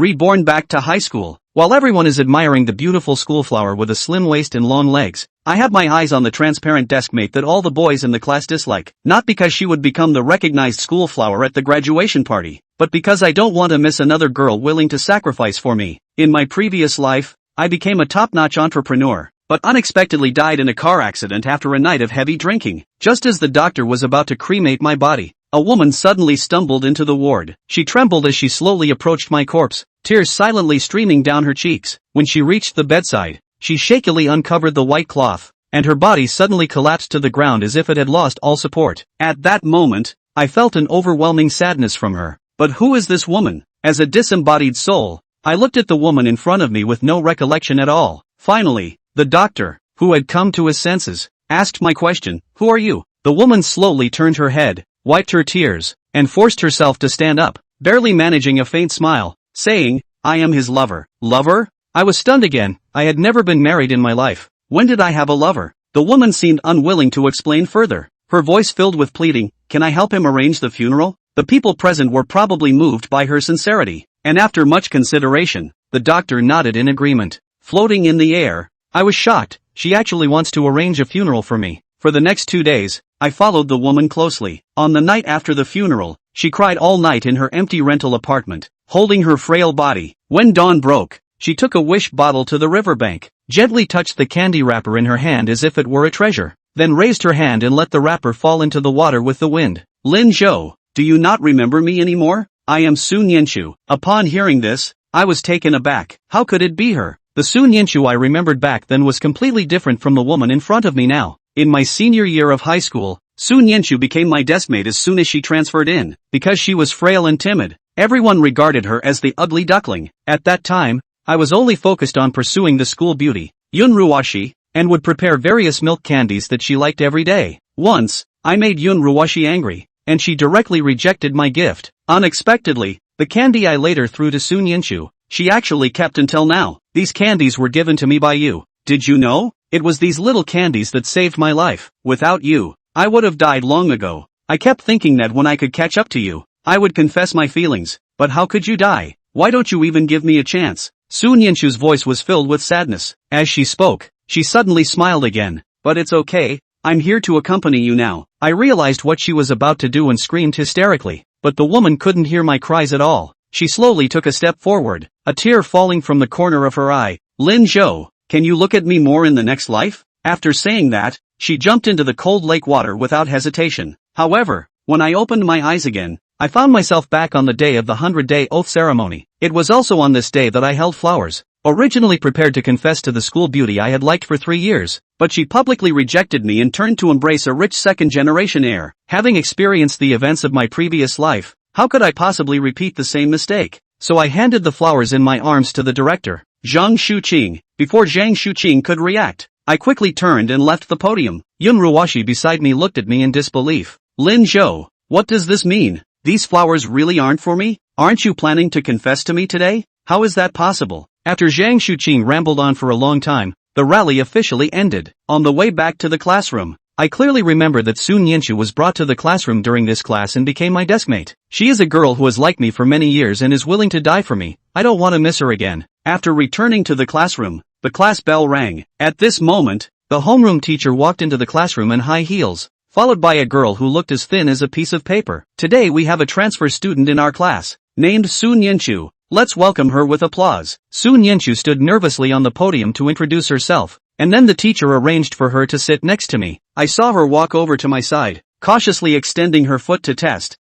reborn back to high school. While everyone is admiring the beautiful schoolflower with a slim waist and long legs, I have my eyes on the transparent deskmate that all the boys in the class dislike, not because she would become the recognized schoolflower at the graduation party, but because I don't want to miss another girl willing to sacrifice for me. In my previous life, I became a top-notch entrepreneur, but unexpectedly died in a car accident after a night of heavy drinking. Just as the doctor was about to cremate my body, a woman suddenly stumbled into the ward. She trembled as she slowly approached my corpse, tears silently streaming down her cheeks. When she reached the bedside, she shakily uncovered the white cloth, and her body suddenly collapsed to the ground as if it had lost all support. At that moment, I felt an overwhelming sadness from her. But who is this woman? As a disembodied soul, I looked at the woman in front of me with no recollection at all. Finally, the doctor, who had come to his senses, asked my question, "Who are you?" The woman slowly turned her head, wiped her tears, and forced herself to stand up, barely managing a faint smile, saying, "I am his lover." Lover? I was stunned again. I had never been married in my life. When did I have a lover? The woman seemed unwilling to explain further, her voice filled with pleading. "Can I help him arrange the funeral?" The people present were probably moved by her sincerity, and after much consideration, the doctor nodded in agreement. Floating in the air, I was shocked. She actually wants to arrange a funeral for me. For the next 2 days, I followed the woman closely. On the night after the funeral, she cried all night in her empty rental apartment, holding her frail body. When dawn broke, she took a wish bottle to the riverbank, gently touched the candy wrapper in her hand as if it were a treasure, then raised her hand and let the wrapper fall into the water with the wind. "Lin Zhou, do you not remember me anymore? I am Sun Yenshu." Upon hearing this, I was taken aback. How could it be her? The Sun Yenshu I remembered back then was completely different from the woman in front of me now. In my senior year of high school, Sun Yenshu became my deskmate as soon as she transferred in. Because she was frail and timid, everyone regarded her as the ugly duckling. At that time, I was only focused on pursuing the school beauty, Yun Ruwashi, and would prepare various milk candies that she liked every day. Once, I made Yun Ruwashi angry, and she directly rejected my gift. Unexpectedly, the candy I later threw to Sun Yenshu, she actually kept until now. "These candies were given to me by you. Did you know? It was these little candies that saved my life. Without you, I would have died long ago. I kept thinking that when I could catch up to you, I would confess my feelings. But how could you die? Why don't you even give me a chance?" Sun Yenshu's voice was filled with sadness. As she spoke, she suddenly smiled again. "But it's okay, I'm here to accompany you now." I realized what she was about to do and screamed hysterically, but the woman couldn't hear my cries at all. She slowly took a step forward, a tear falling from the corner of her eye. "Lin Zhou, can you look at me more in the next life?" After saying that, she jumped into the cold lake water without hesitation. However, when I opened my eyes again, I found myself back on the day of the 100-day oath ceremony. It was also on this day that I held flowers, originally prepared to confess to the school beauty I had liked for 3 years, but she publicly rejected me and turned to embrace a rich second-generation heir. Having experienced the events of my previous life, how could I possibly repeat the same mistake? So I handed the flowers in my arms to the director, Zhang Shuqing. Before Zhang Shuqing could react, I quickly turned and left the podium. Yun Ruwashi beside me looked at me in disbelief. "Lin Zhou, what does this mean? These flowers really aren't for me? Aren't you planning to confess to me today? How is that possible?" After Zhang Shuqing rambled on for a long time, the rally officially ended. On the way back to the classroom, I clearly remember that Sun Yenshu was brought to the classroom during this class and became my deskmate. She is a girl who has liked me for many years and is willing to die for me. I don't want to miss her again. After returning to the classroom, the class bell rang. At this moment, the homeroom teacher walked into the classroom in high heels, followed by a girl who looked as thin as a piece of paper. "Today we have a transfer student in our class, named Sun Yenshu. Let's welcome her with applause." Sun Yenshu stood nervously on the podium to introduce herself, and then the teacher arranged for her to sit next to me. I saw her walk over to my side, cautiously extending her foot to test.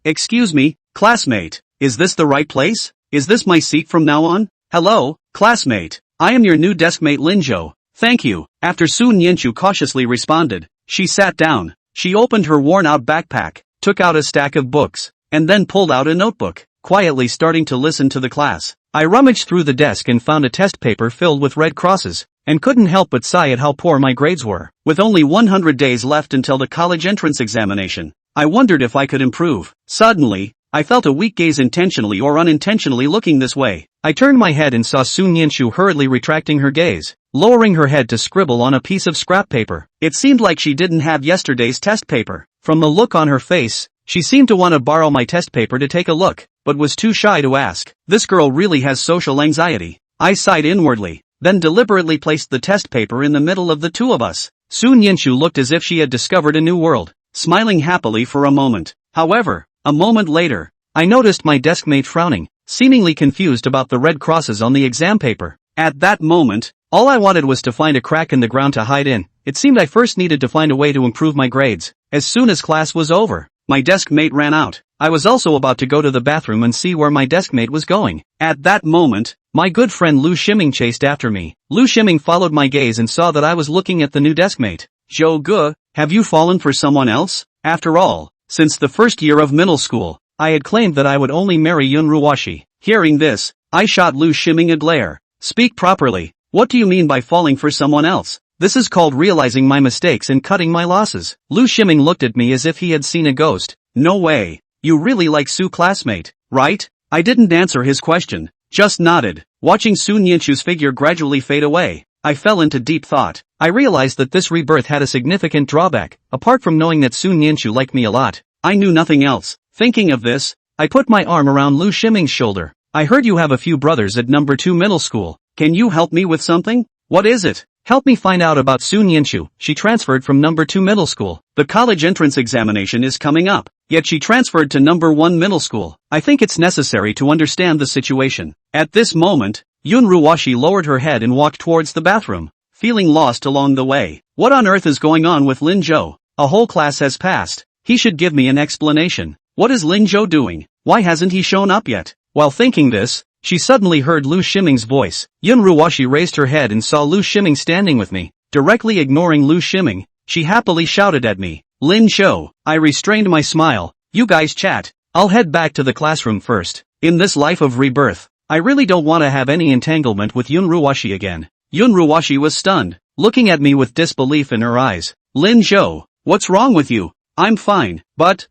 Excuse me, classmate, is this the right place? Is this my seat from now on?" "Hello, classmate. I am your new deskmate Lin Zhou. Thank you." After Sun Yenshu cautiously responded, she sat down. She opened her worn-out backpack, took out a stack of books, and then pulled out a notebook, quietly starting to listen to the class. I rummaged through the desk and found a test paper filled with red crosses, and couldn't help but sigh at how poor my grades were. With only 100 days left until the college entrance examination, I wondered if I could improve. Suddenly, I felt a weak gaze intentionally or unintentionally looking this way. I turned my head and saw Sun Yenshu hurriedly retracting her gaze, lowering her head to scribble on a piece of scrap paper. It seemed like she didn't have yesterday's test paper. From the look on her face, she seemed to want to borrow my test paper to take a look, but was too shy to ask. This girl really has social anxiety. I sighed inwardly, then deliberately placed the test paper in the middle of the two of us. Soon Yinshu looked as if she had discovered a new world, smiling happily for a moment. However, a moment later, I noticed my deskmate frowning, seemingly confused about the red crosses on the exam paper. At that moment, all I wanted was to find a crack in the ground to hide in. It seemed I first needed to find a way to improve my grades. As soon as class was over, my deskmate ran out. I was also about to go to the bathroom and see where my deskmate was going. At that moment, my good friend Lu Shiming chased after me. Lu Shiming followed my gaze and saw that I was looking at the new deskmate. Zhou Ge, have you fallen for someone else? After all, since the first year of middle school, I had claimed that I would only marry Yun Ruwashi. Hearing this, I shot Lu Shiming a glare. Speak properly. What do you mean by falling for someone else? This is called realizing my mistakes and cutting my losses. Lu Shiming looked at me as if he had seen a ghost. No way. You really like Su Classmate, right? I didn't answer his question, just nodded. Watching Sun Yinshu's figure gradually fade away, I fell into deep thought. I realized that this rebirth had a significant drawback. Apart from knowing that Sun Yinshu liked me a lot, I knew nothing else. Thinking of this, I put my arm around Lu Shiming's shoulder. I heard you have a few brothers at number 2 middle school. Can you help me with something? What is it? Help me find out about Sun Yinshu. She transferred from number 2 middle school. The college entrance examination is coming up, yet she transferred to number 1 middle school. I think it's necessary to understand the situation. At this moment, Yun Ruwashi lowered her head and walked towards the bathroom, feeling lost along the way. What on earth is going on with Lin Zhou? A whole class has passed. He should give me an explanation. What is Lin Zhou doing? Why hasn't he shown up yet? While thinking this, she suddenly heard Lu Shiming's voice. Yun Ruwashi raised her head and saw Lu Shiming standing with me. Directly ignoring Lu Shiming, she happily shouted at me. Lin Zhou. I restrained my smile. You guys chat. I'll head back to the classroom first. In this life of rebirth, I really don't want to have any entanglement with Yun Ruwashi again. Yun Ruwashi was stunned, looking at me with disbelief in her eyes. Lin Zhou, what's wrong with you? I'm fine, but,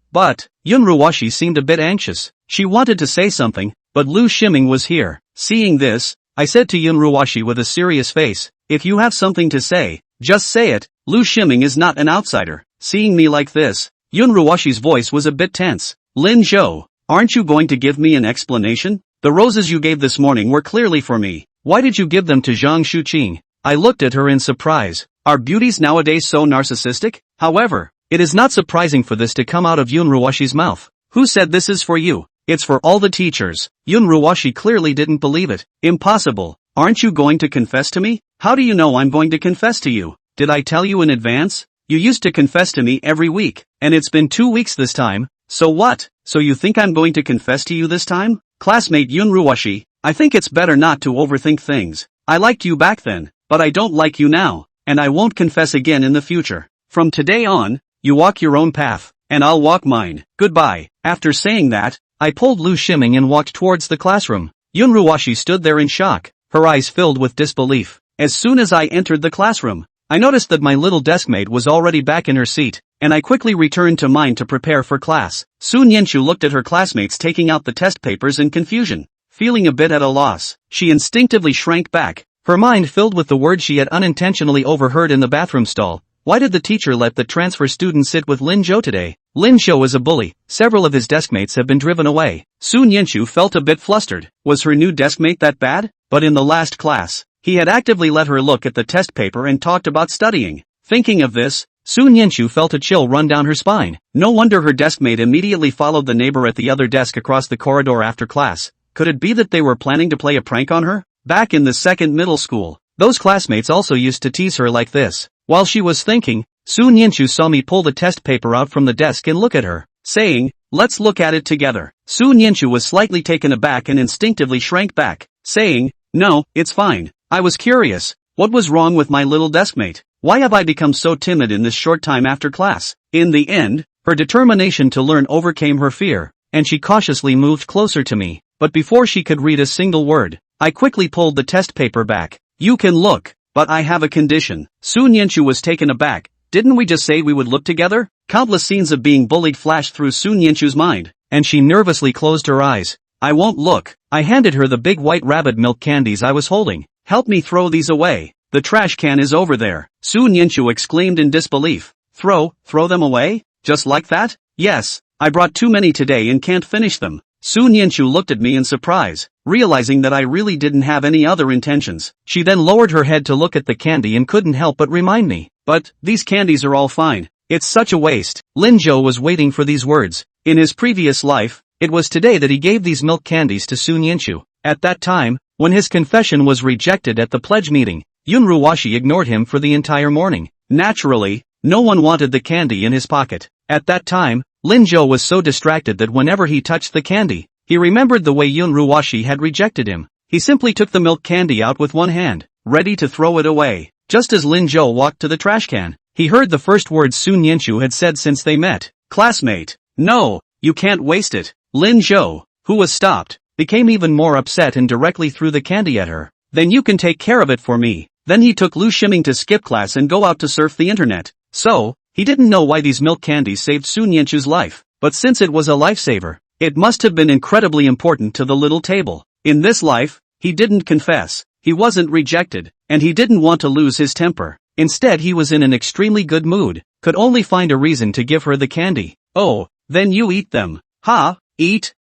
Yun Ruwashi seemed a bit anxious. She wanted to say something, but Lu Shiming was here. Seeing this, I said to Yun Ruwashi with a serious face, if you have something to say, just say it. Lu Shiming is not an outsider. Seeing me like this, Yun Ruwashi's voice was a bit tense. Lin Zhou, aren't you going to give me an explanation? The roses you gave this morning were clearly for me. Why did you give them to Zhang Shuqing? I looked at her in surprise. Are beauties nowadays so narcissistic? However, it is not surprising for this to come out of Yun Ruwashi's mouth. Who said this is for you? It's for all the teachers. Yun Ruwashi clearly didn't believe it. Impossible. Aren't you going to confess to me? How do you know I'm going to confess to you? Did I tell you in advance? You used to confess to me every week, and it's been 2 weeks this time. So what? So you think I'm going to confess to you this time? Classmate Yun Ruwashi, I think it's better not to overthink things. I liked you back then, but I don't like you now, and I won't confess again in the future. From today on, you walk your own path, and I'll walk mine. Goodbye. After saying that, I pulled Lu Shiming and walked towards the classroom. Yun Ruwashi stood there in shock, her eyes filled with disbelief. As soon as I entered the classroom, I noticed that my little deskmate was already back in her seat, and I quickly returned to mine to prepare for class. Sun Yinshu looked at her classmates taking out the test papers in confusion. Feeling a bit at a loss, she instinctively shrank back, her mind filled with the words she had unintentionally overheard in the bathroom stall. Why did the teacher let the transfer student sit with Lin Zhou today? Lin Zhou is a bully. Several of his deskmates have been driven away. Sun Yinshu felt a bit flustered. Was her new deskmate that bad? But in the last class, he had actively let her look at the test paper and talked about studying. Thinking of this, Sun Yinshu felt a chill run down her spine. No wonder her deskmate immediately followed the neighbor at the other desk across the corridor after class. Could it be that they were planning to play a prank on her? Back in the second middle school, those classmates also used to tease her like this. While she was thinking, Sun Yinshu saw me pull the test paper out from the desk and look at her, saying, let's look at it together. Sun Yinshu was slightly taken aback and instinctively shrank back, saying, no, it's fine. I was curious. What was wrong with my little deskmate? Why have I become so timid in this short time after class? In the end, her determination to learn overcame her fear, and she cautiously moved closer to me. But before she could read a single word, I quickly pulled the test paper back. You can look, but I have a condition. Sun Yinshu was taken aback. Didn't we just say we would look together? Countless scenes of being bullied flashed through Sun Yinshu's mind, and she nervously closed her eyes. I won't look. I handed her the big white rabbit milk candies I was holding. Help me throw these away. The trash can is over there. Sun Yinshu exclaimed in disbelief. Throw them away? Just like that? Yes, I brought too many today and can't finish them. Su Nianchu looked at me in surprise, realizing that I really didn't have any other intentions. She then lowered her head to look at the candy and couldn't help but remind me. But, these candies are all fine. It's such a waste. Lin Zhou was waiting for these words. In his previous life, it was today that he gave these milk candies to Su Nianchu. At that time, when his confession was rejected at the pledge meeting, Yun Ruwashi ignored him for the entire morning. Naturally, no one wanted the candy in his pocket. At that time, Lin Zhou was so distracted that whenever he touched the candy, he remembered the way Yun Ruwashi had rejected him. He simply took the milk candy out with one hand, ready to throw it away. Just as Lin Zhou walked to the trash can, he heard the first words Su Nianchu had said since they met. "Classmate. No, you can't waste it." Lin Zhou, who was stopped, became even more upset and directly threw the candy at her. "Then you can take care of it for me." Then he took Lu Shiming to skip class and go out to surf the internet. So, he didn't know why these milk candies saved Su Nianchu's life, but since it was a lifesaver, it must have been incredibly important to the little table. In this life, he didn't confess, he wasn't rejected, and he didn't want to lose his temper. Instead he was in an extremely good mood, could only find a reason to give her the candy. "Oh, then you eat them." "Ha, eat?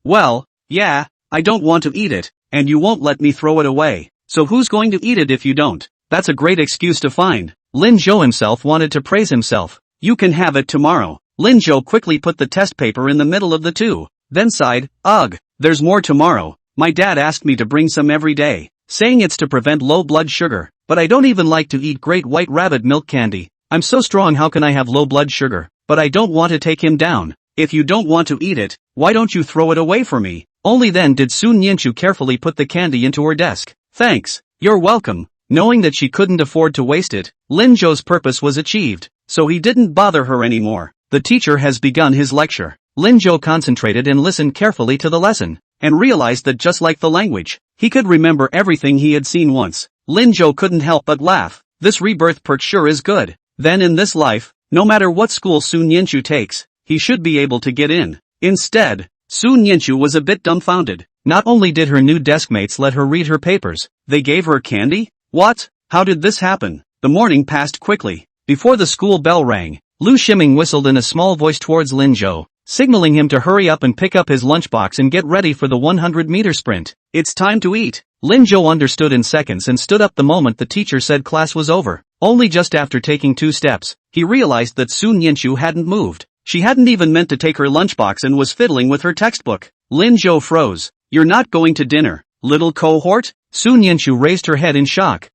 Well, yeah, I don't want to eat it, and you won't let me throw it away. So who's going to eat it if you don't?" That's a great excuse to find. Lin Zhou himself wanted to praise himself. "You can have it tomorrow." Lin Zhou quickly put the test paper in the middle of the two, then sighed, "Ugh, there's more tomorrow. My dad asked me to bring some every day, saying it's to prevent low blood sugar, but I don't even like to eat great white rabbit milk candy. I'm so strong, how can I have low blood sugar? But I don't want to take him down. If you don't want to eat it, why don't you throw it away for me?" Only then did Su Nianchu carefully put the candy into her desk. "Thanks, you're welcome." Knowing that she couldn't afford to waste it, Lin Zhou's purpose was achieved, so he didn't bother her anymore. The teacher has begun his lecture. Lin Zhou concentrated and listened carefully to the lesson, and realized that just like the language, he could remember everything he had seen once. Lin Zhou couldn't help but laugh. This rebirth perk sure is good. Then in this life, no matter what school Su Nianchu takes, he should be able to get in. Instead, Su Nianchu was a bit dumbfounded. Not only did her new deskmates let her read her papers, they gave her candy? What? How did this happen? The morning passed quickly. Before the school bell rang, Lu Shiming whistled in a small voice towards Lin Zhou, signaling him to hurry up and pick up his lunchbox and get ready for the 100-meter sprint. "It's time to eat." Lin Zhou understood in seconds and stood up the moment the teacher said class was over. Only just after taking 2 steps, he realized that Su Nianchu hadn't moved. She hadn't even meant to take her lunchbox and was fiddling with her textbook. Lin Zhou froze. "You're not going to dinner, little cohort?" Su Nianchu raised her head in shock.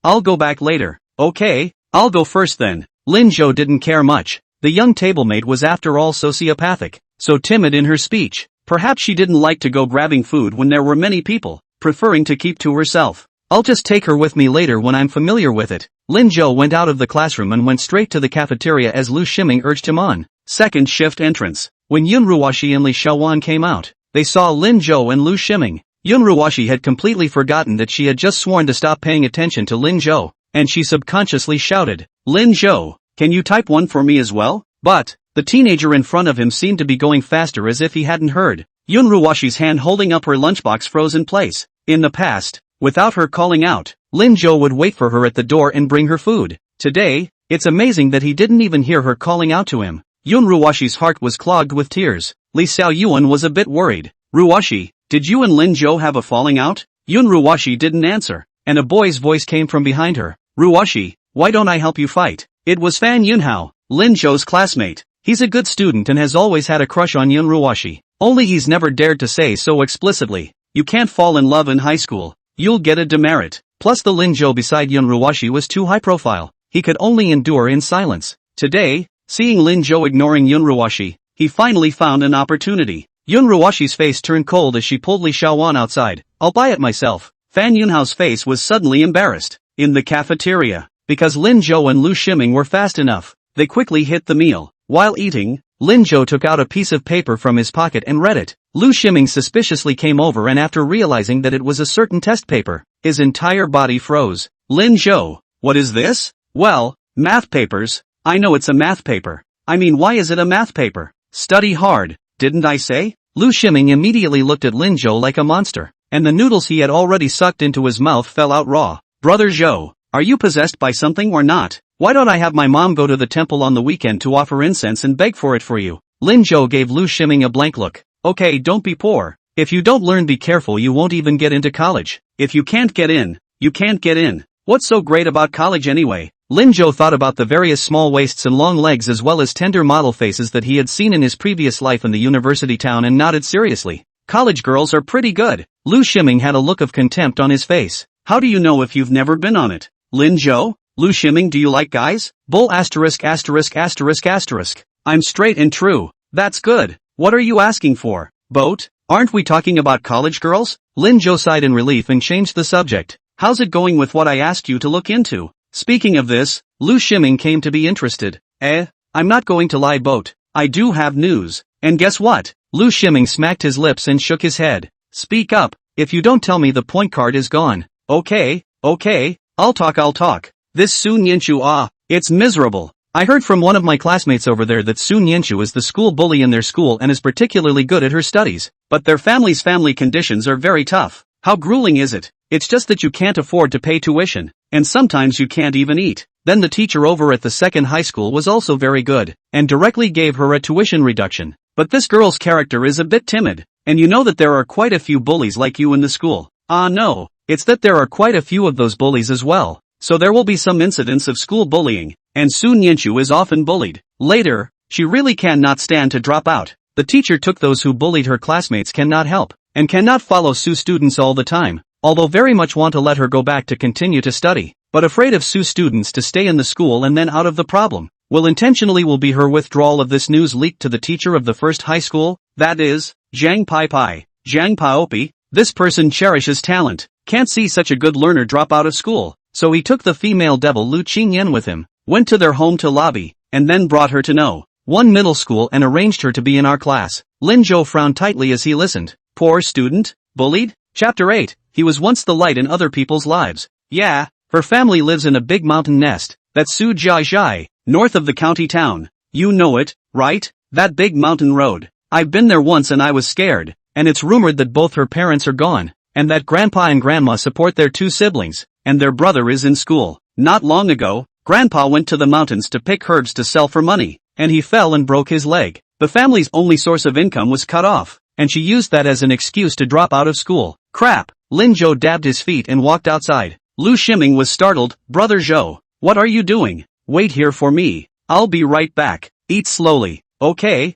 I'll go back later." "Okay, I'll go first then." Lin Zhou didn't care much. The young tablemate was after all sociopathic, so timid in her speech. Perhaps she didn't like to go grabbing food when there were many people, preferring to keep to herself. "I'll just take her with me later when I'm familiar with it." Lin Zhou went out of the classroom and went straight to the cafeteria as Lu Shiming urged him on. Second shift entrance. When Yun Ruwashi and Li Xiaowan came out, they saw Lin Zhou and Lu Shiming. Yun Ruwashi had completely forgotten that she had just sworn to stop paying attention to Lin Zhou, and she subconsciously shouted, "Lin Zhou, can you type one for me as well?" But, the teenager in front of him seemed to be going faster as if he hadn't heard. Yun Ruwashi's hand holding up her lunchbox froze in place. In the past, without her calling out, Lin Zhou would wait for her at the door and bring her food. Today, it's amazing that he didn't even hear her calling out to him. Yun Ruwashi's heart was clogged with tears. Li Xiaoyuan was a bit worried. "Ruwashi, did you and Lin Zhou have a falling out?" Yun Ruwashi didn't answer, and a boy's voice came from behind her. "Ruwashi, why don't I help you fight?" It was Fan Yunhao, Lin Zhou's classmate. He's a good student and has always had a crush on Yun Ruwashi. Only he's never dared to say so explicitly. You can't fall in love in high school. You'll get a demerit. Plus the Lin Zhou beside Yun Ruwashi was too high profile. He could only endure in silence. Today, seeing Lin Zhou ignoring Yun Ruwashi, he finally found an opportunity. Yun Ruwashi's face turned cold as she pulled Li Xiaowan outside. "I'll buy it myself." Fan Yunhao's face was suddenly embarrassed. In the cafeteria, because Lin Zhou and Lu Shiming were fast enough, they quickly hit the meal. While eating, Lin Zhou took out a piece of paper from his pocket and read it. Lu Shiming suspiciously came over and after realizing that it was a certain test paper, his entire body froze. "Lin Zhou, what is this?" "Well, math papers. I know it's a math paper. I mean, why is it a math paper? Study hard, didn't I say?" Lu Shiming immediately looked at Lin Zhou like a monster, and the noodles he had already sucked into his mouth fell out raw. "Brother Zhou, are you possessed by something or not? Why don't I have my mom go to the temple on the weekend to offer incense and beg for it for you?" Lin Zhou gave Lu Shiming a blank look. Okay, don't be poor. If you don't learn, be careful, you won't even get into college. If you can't get in, you can't get in. What's so great about college anyway? Lin Jo thought about the various small waists and long legs as well as tender model faces that he had seen in his previous life in the university town and nodded seriously. College girls are pretty good. Lu Shiming had a look of contempt on his face. How do you know if you've never been on it? Lin Jo? Lu Shiming, do you like guys? Bull asterisk asterisk asterisk asterisk. I'm straight and true. That's good. What are you asking for? Boat? Aren't we talking about college girls? Lin Jo sighed in relief and changed the subject. How's it going with what I asked you to look into? Speaking of this, Lu Shiming came to be interested. I'm not going to lie, Boat. I do have news. And guess what? Lu Shiming smacked his lips and shook his head. Speak up. If you don't tell me, the point card is gone. Okay, I'll talk. This Su Nianchu, it's miserable. I heard from one of my classmates over there that Su Nianchu is the school bully in their school and is particularly good at her studies. But their family's family conditions are very tough. How grueling is it? It's just that you can't afford to pay tuition. And sometimes you can't even eat. Then the teacher over at the second high school was also very good, and directly gave her a tuition reduction. But this girl's character is a bit timid. And you know that there are quite a few bullies like you in the school. No, it's that there are quite a few of those bullies as well. So there will be some incidents of school bullying, and Su Nianchu is often bullied. Later, she really cannot stand to drop out. The teacher took those who bullied her classmates cannot help, and cannot follow Su students all the time, although very much want to let her go back to continue to study, but afraid of Su students to stay in the school and then out of the problem. Will be her withdrawal of this news leaked to the teacher of the first high school, that is, Zhang Pai. Zhang Paopi. This person cherishes talent, can't see such a good learner drop out of school, so he took the female devil Lu Qingyan with him, went to their home to lobby, and then brought her to No. 1 middle school and arranged her to be in our class. Lin Jo frowned tightly as he listened. Poor student? Bullied? Chapter 8. He was once the light in other people's lives. Yeah, her family lives in a big mountain nest, that's Su Jiai, north of the county town. You know it, right? That big mountain road. I've been there once and I was scared, and it's rumored that both her parents are gone, and that grandpa and grandma support their 2 siblings, and their brother is in school. Not long ago, grandpa went to the mountains to pick herbs to sell for money, and he fell and broke his leg. The family's only source of income was cut off, and she used that as an excuse to drop out of school. Crap! Lin Jo dabbed his feet and walked outside. Lu Shiming was startled. Brother Zhou, what are you doing? Wait here for me. I'll be right back. Eat slowly. Okay.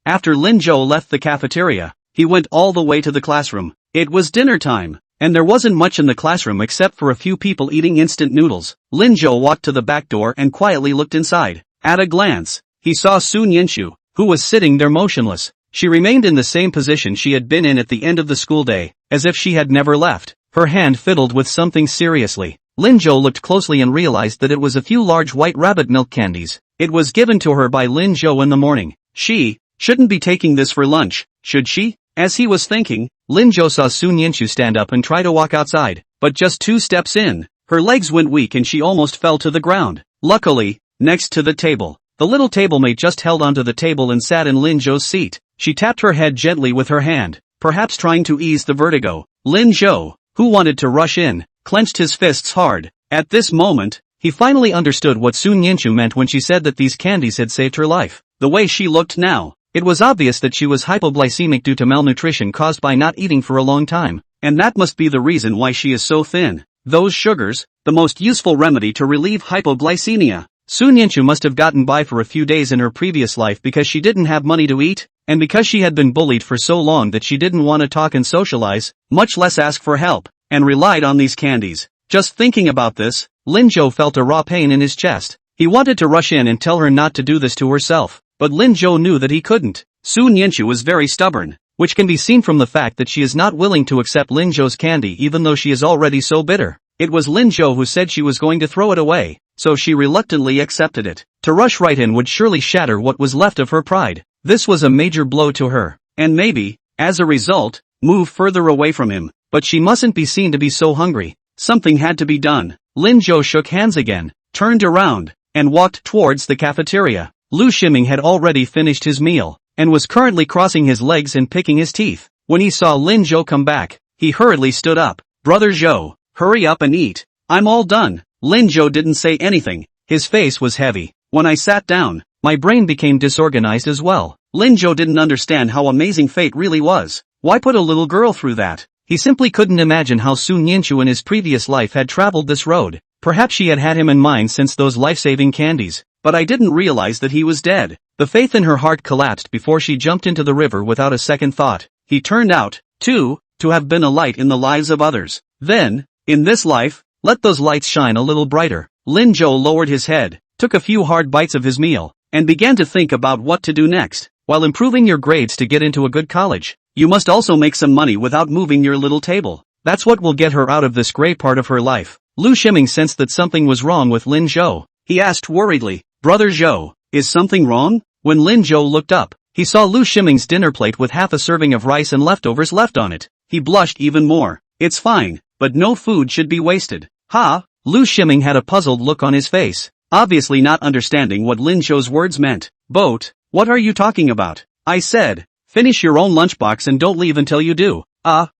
After Lin Jo left the cafeteria, he went all the way to the classroom. It was dinner time, and there wasn't much in the classroom except for a few people eating instant noodles. Lin Jo walked to the back door and quietly looked inside. At a glance, he saw Su Nianchu, who was sitting there motionless. She remained in the same position she had been in at the end of the school day, as if she had never left. Her hand fiddled with something seriously. Lin Jo looked closely and realized that it was a few large white rabbit milk candies. It was given to her by Lin Jo in the morning. She shouldn't be taking this for lunch, should she? As he was thinking, Lin Jo saw Su Nianchu stand up and try to walk outside, but just 2 steps in, her legs went weak and she almost fell to the ground. Luckily, next to the table, the little tablemate just held onto the table and sat in Lin Jo's seat. She tapped her head gently with her hand, perhaps trying to ease the vertigo. Lin Jo, who wanted to rush in, clenched his fists hard. At this moment, he finally understood what Su Nianchu meant when she said that these candies had saved her life. The way she looked now, it was obvious that she was hypoglycemic due to malnutrition caused by not eating for a long time, and that must be the reason why she is so thin. Those sugars, the most useful remedy to relieve hypoglycemia. Su Nianchu must have gotten by for a few days in her previous life because she didn't have money to eat, and because she had been bullied for so long that she didn't want to talk and socialize, much less ask for help, and relied on these candies. Just thinking about this, Lin Jo felt a raw pain in his chest. He wanted to rush in and tell her not to do this to herself, but Lin Jo knew that he couldn't. Su Nianchu was very stubborn, which can be seen from the fact that she is not willing to accept Lin Jo's candy even though she is already so bitter. It was Lin Jo who said she was going to throw it away, so she reluctantly accepted it. To rush right in would surely shatter what was left of her pride. This was a major blow to her, and maybe, as a result, move further away from him, but she mustn't be seen to be so hungry. Something had to be done. Lin Jo shook hands again, turned around, and walked towards the cafeteria. Lu Shiming had already finished his meal, and was currently crossing his legs and picking his teeth. When he saw Lin Jo come back, he hurriedly stood up. Brother Zhou, hurry up and eat. I'm all done. Lin Jo didn't say anything. His face was heavy. When I sat down, my brain became disorganized as well. Lin Zhou didn't understand how amazing fate really was. Why put a little girl through that? He simply couldn't imagine how Sun Yinchu in his previous life had traveled this road. Perhaps she had had him in mind since those life-saving candies. But I didn't realize that he was dead. The faith in her heart collapsed before she jumped into the river without a second thought. He turned out, too, to have been a light in the lives of others. Then, in this life, let those lights shine a little brighter. Lin Zhou lowered his head, took a few hard bites of his meal, and began to think about what to do next. While improving your grades to get into a good college, you must also make some money without moving your little table. That's what will get her out of this gray part of her life. Lu Shiming sensed that something was wrong with Lin Zhou. He asked worriedly, "Brother Zhou, is something wrong?" When Lin Zhou looked up, he saw Lu Shiming's dinner plate with half a serving of rice and leftovers left on it. He blushed even more. "It's fine, but no food should be wasted." "Ha?" Lu Shiming had a puzzled look on his face, obviously not understanding what Lin Zhou's words meant. "Boat, what are you talking about?" "I said, finish your own lunchbox and don't leave until you do."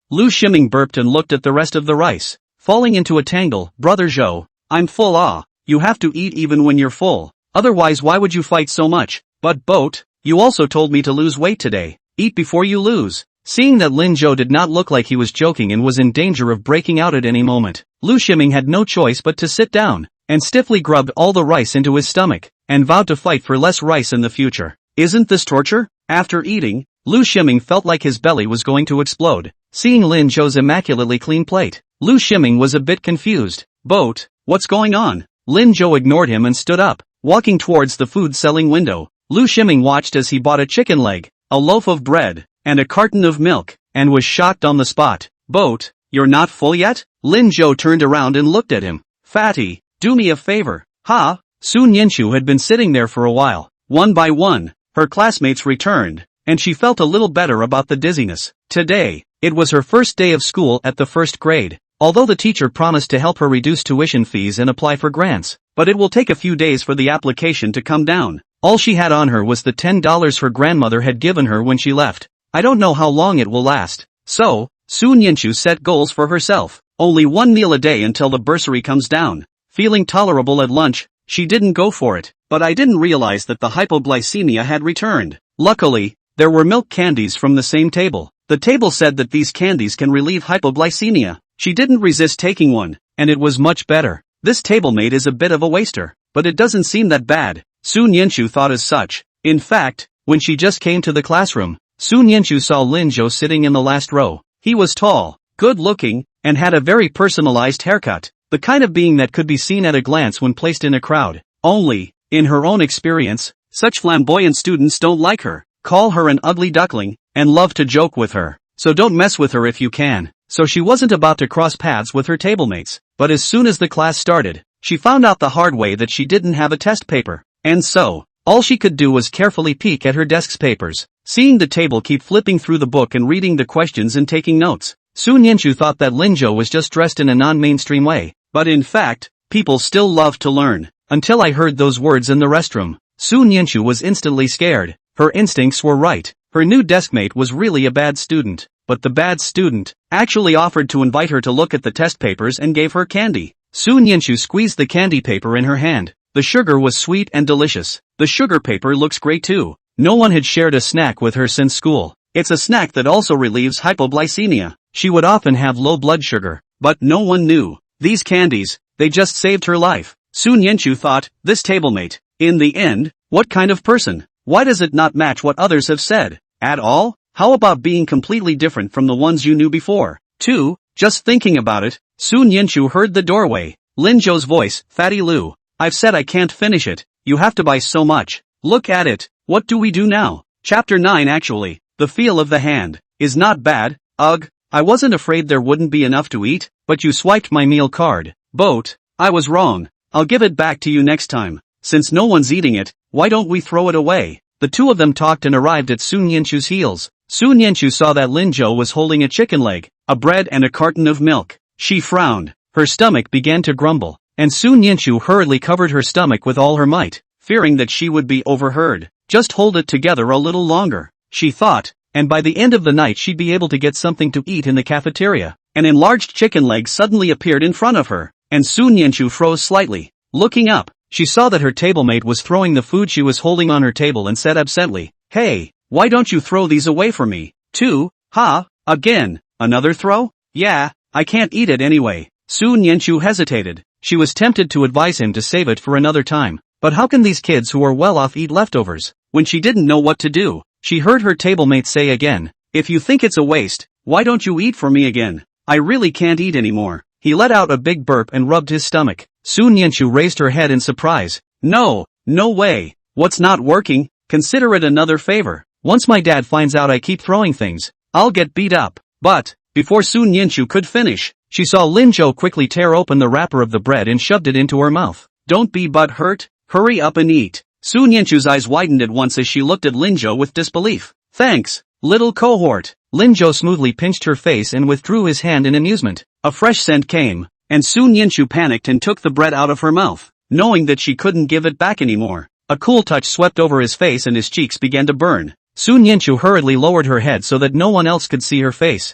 Lu Shiming burped and looked at the rest of the rice, falling into a tangle. "Brother Zhou, I'm full. You have to eat even when you're full. Otherwise why would you fight so much?" "But Boat, you also told me to lose weight today. Eat before you lose." Seeing that Lin Zhou did not look like he was joking and was in danger of breaking out at any moment, Lu Shiming had no choice but to sit down, and stiffly grubbed all the rice into his stomach, and vowed to fight for less rice in the future. Isn't this torture? After eating, Lu Shiming felt like his belly was going to explode. Seeing Lin Zhou's immaculately clean plate, Lu Shiming was a bit confused. "Boat, what's going on?" Lin Zhou ignored him and stood up, walking towards the food-selling window. Lu Shiming watched as he bought a chicken leg, a loaf of bread, and a carton of milk, and was shocked on the spot. "Boat, you're not full yet?" Lin Zhou turned around and looked at him. "Fatty, do me a favor." "Ha?" Sun Yinchu had been sitting there for a while. One by one, her classmates returned, and she felt a little better about the dizziness. Today, it was her first day of school at the first grade. Although the teacher promised to help her reduce tuition fees and apply for grants, but it will take a few days for the application to come down. All she had on her was the $10 her grandmother had given her when she left. "I don't know how long it will last." So, Sun Yinchu set goals for herself. Only one meal a day until the bursary comes down. Feeling tolerable at lunch, she didn't go for it. "But I didn't realize that the hypoglycemia had returned." Luckily, there were milk candies from the same table. The table said that these candies can relieve hypoglycemia. She didn't resist taking one, and it was much better. This tablemate is a bit of a waster, but it doesn't seem that bad. Sun Yinchu thought as such. In fact, when she just came to the classroom, Sun Yinchu saw Lin Zhou sitting in the last row. He was tall, good-looking, and had a very personalized haircut, the kind of being that could be seen at a glance when placed in a crowd. Only, in her own experience, such flamboyant students don't like her, call her an ugly duckling, and love to joke with her. So don't mess with her if you can. So she wasn't about to cross paths with her tablemates, but as soon as the class started, she found out the hard way that she didn't have a test paper, and so, all she could do was carefully peek at her desk's papers. Seeing the table keep flipping through the book and reading the questions and taking notes, Sun Yinchu thought that Lin Zhou was just dressed in a non-mainstream way, but in fact, people still love to learn. Until I heard those words in the restroom, Sun Yinchu was instantly scared. Her instincts were right. Her new deskmate was really a bad student, but the bad student actually offered to invite her to look at the test papers and gave her candy. Sun Yinchu squeezed the candy paper in her hand. The sugar was sweet and delicious. The sugar paper looks great too. No one had shared a snack with her since school. It's a snack that also relieves hypoglycemia. She would often have low blood sugar, but no one knew. These candies, they just saved her life. Sun Yinchu thought, this tablemate, in the end, what kind of person? Why does it not match what others have said? At all? How about being completely different from the ones you knew before? 2. Just thinking about it, Sun Yinchu heard the doorway. Lin Zhou's voice, Fatty Lu. I've said I can't finish it. You have to buy so much. Look at it. What do we do now? Chapter 9 actually. The feel of the hand. Is not bad. Ugh. I wasn't afraid there wouldn't be enough to eat, but you swiped my meal card. Boat. I was wrong. I'll give it back to you next time. Since no one's eating it, why don't we throw it away? The two of them talked and arrived at Sun Yinchu's heels. Sun Yinchu saw that Lin Zhou was holding a chicken leg, a bread and a carton of milk. She frowned. Her stomach began to grumble, and Sun Yinchu hurriedly covered her stomach with all her might, fearing that she would be overheard. Just hold it together a little longer, she thought, and by the end of the night she'd be able to get something to eat in the cafeteria. An enlarged chicken leg suddenly appeared in front of her, and Sun Yinchu froze slightly. Looking up, she saw that her tablemate was throwing the food she was holding on her table and said absently, Hey, Why don't you throw these away for me? 2. Ha, again, another throw? Yeah, I can't eat it anyway. Su Nianchu hesitated. She was tempted to advise him to save it for another time. But how can these kids who are well off eat leftovers? When she didn't know what to do, she heard her tablemate say again, if you think it's a waste, why don't you eat for me again? I really can't eat anymore. He let out a big burp and rubbed his stomach. Su Nianchu raised her head in surprise. No way. What's not working? Consider it another favor. Once my dad finds out I keep throwing things, I'll get beat up. But, before Su Nianchu could finish, she saw Lin Zhou quickly tear open the wrapper of the bread and shoved it into her mouth. Don't be butthurt, hurry up and eat. Su Nianchu's eyes widened at once as she looked at Lin Zhou with disbelief. Thanks, little cohort. Lin Zhou smoothly pinched her face and withdrew his hand in amusement. A fresh scent came, and Su Nianchu panicked and took the bread out of her mouth, knowing that she couldn't give it back anymore. A cool touch swept over his face and his cheeks began to burn. Su Nianchu hurriedly lowered her head so that no one else could see her face.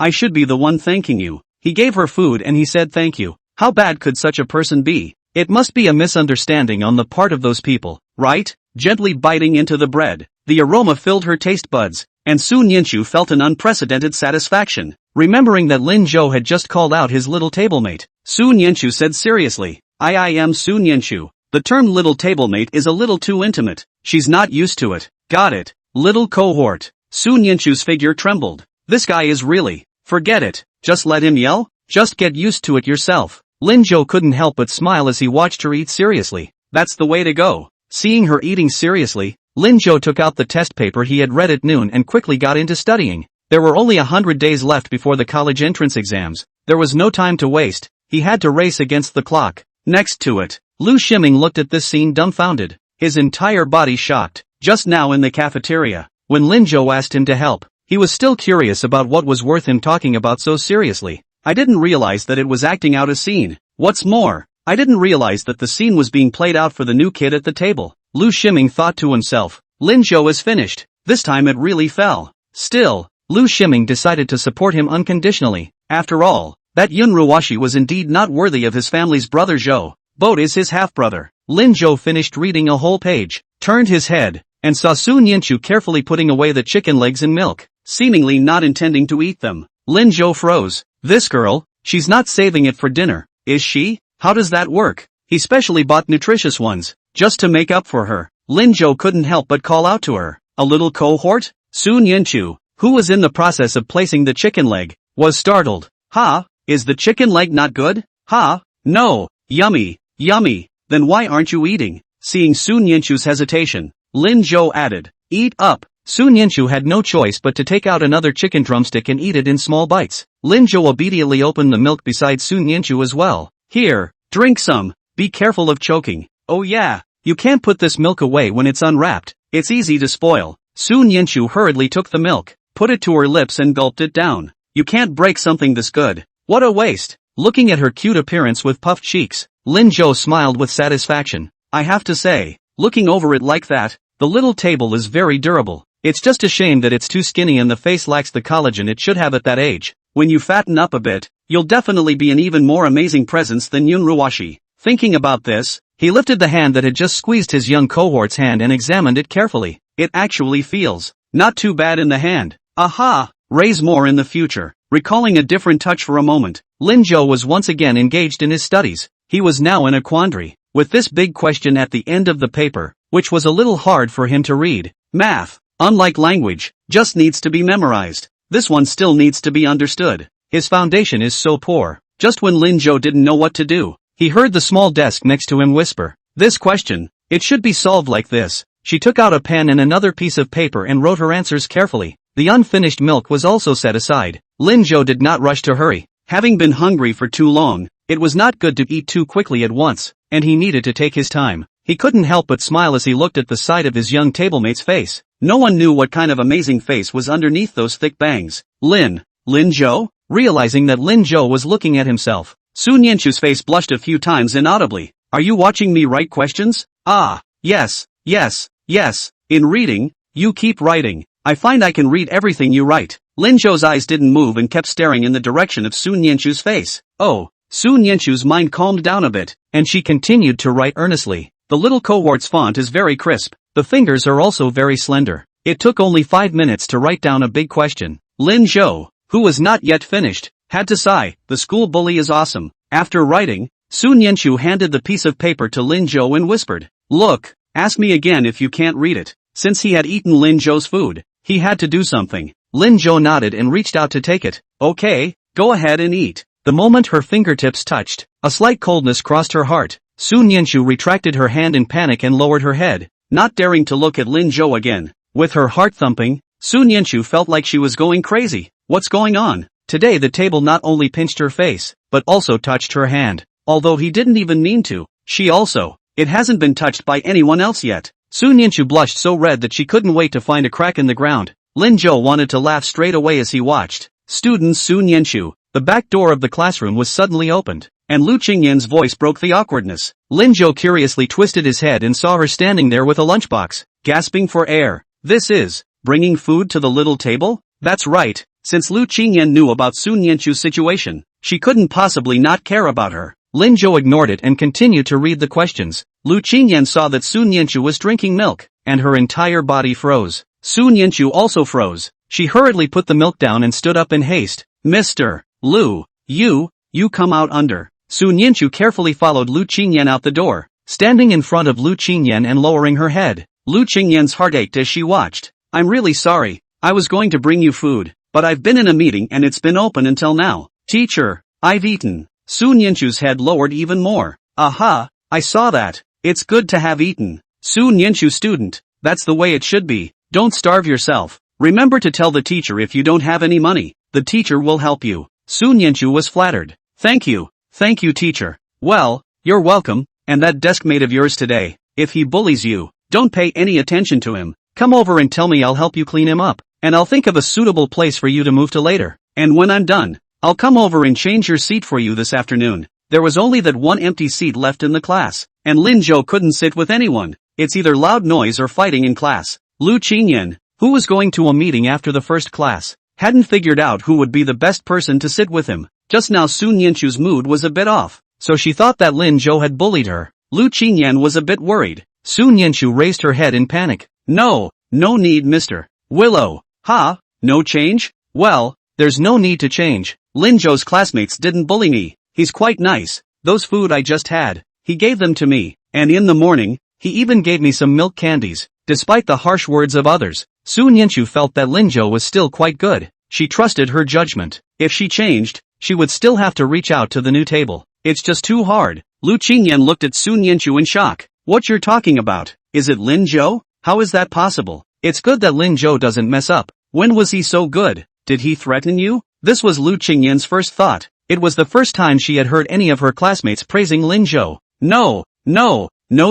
I should be the one thanking you. He gave her food and he said thank you. How bad could such a person be? It must be a misunderstanding on the part of those people, right? Gently biting into the bread, the aroma filled her taste buds, and Su Nianchu felt an unprecedented satisfaction. Remembering that Lin Zhou had just called out his little tablemate, Su Nianchu said seriously, I am Su Nianchu. The term little tablemate is a little too intimate. She's not used to it. Got it, little cohort. Su Nianchu's figure trembled. This guy is really, forget it, just let him yell? Just get used to it yourself. Lin Zhou couldn't help but smile as he watched her eat seriously. That's the way to go. Seeing her eating seriously, Lin Zhou took out the test paper he had read at noon and quickly got into studying. There were only 100 days left before the college entrance exams. There was no time to waste. He had to race against the clock. Next to it, Lu Shiming looked at this scene dumbfounded, his entire body shocked. Just now in the cafeteria, when Lin Zhou asked him to help, he was still curious about what was worth him talking about so seriously. I didn't realize that it was acting out a scene. What's more, I didn't realize that the scene was being played out for the new kid at the table. Lu Shiming thought to himself, Lin Zhou is finished. This time it really fell. Still, Lu Shiming decided to support him unconditionally. After all, that Yun Ruwashi was indeed not worthy of his family's brother Zhou. Boat is his half-brother. Lin Zhou finished reading a whole page, turned his head, and saw Su Nianchu carefully putting away the chicken legs in milk, seemingly not intending to eat them. Lin Zhou froze. This girl, she's not saving it for dinner, is she? How does that work? He specially bought nutritious ones, just to make up for her. Lin Zhou couldn't help but call out to her. A little cohort? Su Nianchu, who was in the process of placing the chicken leg, was startled. Ha, is the chicken leg not good? Ha, no, yummy, yummy, then why aren't you eating? Seeing Su Nianchu's hesitation, Lin Zhou added, eat up. Su Nianchu had no choice but to take out another chicken drumstick and eat it in small bites. Lin Zhou obediently opened the milk beside Su Nianchu as well. Here, drink some, be careful of choking. Oh yeah, you can't put this milk away when it's unwrapped, it's easy to spoil. Su Nianchu hurriedly took the milk, put it to her lips and gulped it down. You can't break something this good. What a waste. Looking at her cute appearance with puffed cheeks, Lin Zhou smiled with satisfaction. I have to say, looking over it like that, the little table is very durable. It's just a shame that it's too skinny and the face lacks the collagen it should have at that age. When you fatten up a bit, you'll definitely be an even more amazing presence than Yun Ruwashi. Thinking about this, he lifted the hand that had just squeezed his young cohort's hand and examined it carefully. It actually feels not too bad in the hand. Aha! Raise more in the future. Recalling a different touch for a moment, Lin Zhou was once again engaged in his studies. He was now in a quandary, with this big question at the end of the paper, which was a little hard for him to read. Math, unlike language, just needs to be memorized. This one still needs to be understood. His foundation is so poor. Just when Lin Zhou didn't know what to do, he heard the small desk next to him whisper, this question, it should be solved like this. She took out a pen and another piece of paper and wrote her answers carefully. The unfinished milk was also set aside. Lin Zhou did not rush to hurry. Having been hungry for too long, it was not good to eat too quickly at once, and he needed to take his time. He couldn't help but smile as he looked at the side of his young tablemate's face. No one knew what kind of amazing face was underneath those thick bangs. Lin Zhou? Realizing that Lin Zhou was looking at himself, Su Nianchu's face blushed a few times inaudibly. Are you watching me write questions? Ah, yes. In reading, you keep writing. I find I can read everything you write. Lin Zhou's eyes didn't move and kept staring in the direction of Su Nianchu's face. Oh, Su Nianchu's mind calmed down a bit, and she continued to write earnestly. The little cohort's font is very crisp. The fingers are also very slender. It took only 5 minutes to write down a big question. Lin Zhou, who was not yet finished, had to sigh, the school bully is awesome. After writing, Sun Yanchu handed the piece of paper to Lin Zhou and whispered, look, ask me again if you can't read it. Since he had eaten Lin Zhou's food, he had to do something. Lin Zhou nodded and reached out to take it. Okay, go ahead and eat. The moment her fingertips touched, a slight coldness crossed her heart. Sun Yanchu retracted her hand in panic and lowered her head, not daring to look at Lin Zhou again. With her heart thumping, Sun Yanchu felt like she was going crazy. What's going on? Today the table not only pinched her face, but also touched her hand. Although he didn't even mean to, she also. It hasn't been touched by anyone else yet. Sun Yanchu blushed so red that she couldn't wait to find a crack in the ground. Lin Zhou wanted to laugh straight away as he watched. Students Sun Yanchu. The back door of the classroom was suddenly opened, and Lu Qingyan's voice broke the awkwardness. Lin Zhou curiously twisted his head and saw her standing there with a lunchbox, gasping for air. This is bringing food to the little table? That's right. Since Lu Qingyan knew about Sun Yanchu's situation, she couldn't possibly not care about her. Lin Zhou ignored it and continued to read the questions. Lu Qingyan saw that Sun Yanchu was drinking milk, and her entire body froze. Sun Yanchu also froze. She hurriedly put the milk down and stood up in haste. Mr. Lu, you come out under. Sun Yanchu carefully followed Lu Qingyan out the door, standing in front of Lu Qingyan and lowering her head. Lu Qingyan's heart ached as she watched. I'm really sorry. I was going to bring you food, but I've been in a meeting and it's been open until now. Teacher, I've eaten. Sun Yanchu's head lowered even more. Aha, I saw that. It's good to have eaten. Sun Yanchu student, that's the way it should be. Don't starve yourself. Remember to tell the teacher if you don't have any money. The teacher will help you. Sun Yanchu was flattered. Thank you teacher. Well, you're welcome, and that deskmate of yours today, if he bullies you, don't pay any attention to him. Come over and tell me, I'll help you clean him up, and I'll think of a suitable place for you to move to later. And when I'm done, I'll come over and change your seat for you this afternoon. There was only that one empty seat left in the class, and Lin Zhou couldn't sit with anyone. It's either loud noise or fighting in class. Lu Qingyan, who was going to a meeting after the first class, hadn't figured out who would be the best person to sit with him. Just now Sun Yanchu's mood was a bit off, so she thought that Lin Zhou had bullied her. Lu Qingyan was a bit worried. Sun Yanchu raised her head in panic. No need, Mr. Willow. Ha? No change? Well, there's no need to change. Lin Zhou's classmates didn't bully me. He's quite nice. Those food I just had, he gave them to me, and in the morning, he even gave me some milk candies. Despite the harsh words of others, Sun Yanchu felt that Lin Zhou was still quite good. She trusted her judgment. If she changed, she would still have to reach out to the new table. It's just too hard. Lu Qingyan looked at Sun Yanchu in shock. What you're talking about? Is it Lin Zhou? How is that possible? It's good that Lin Zhou doesn't mess up. When was he so good? Did he threaten you? This was Lu Qingyan's first thought. It was the first time she had heard any of her classmates praising Lin Zhou. No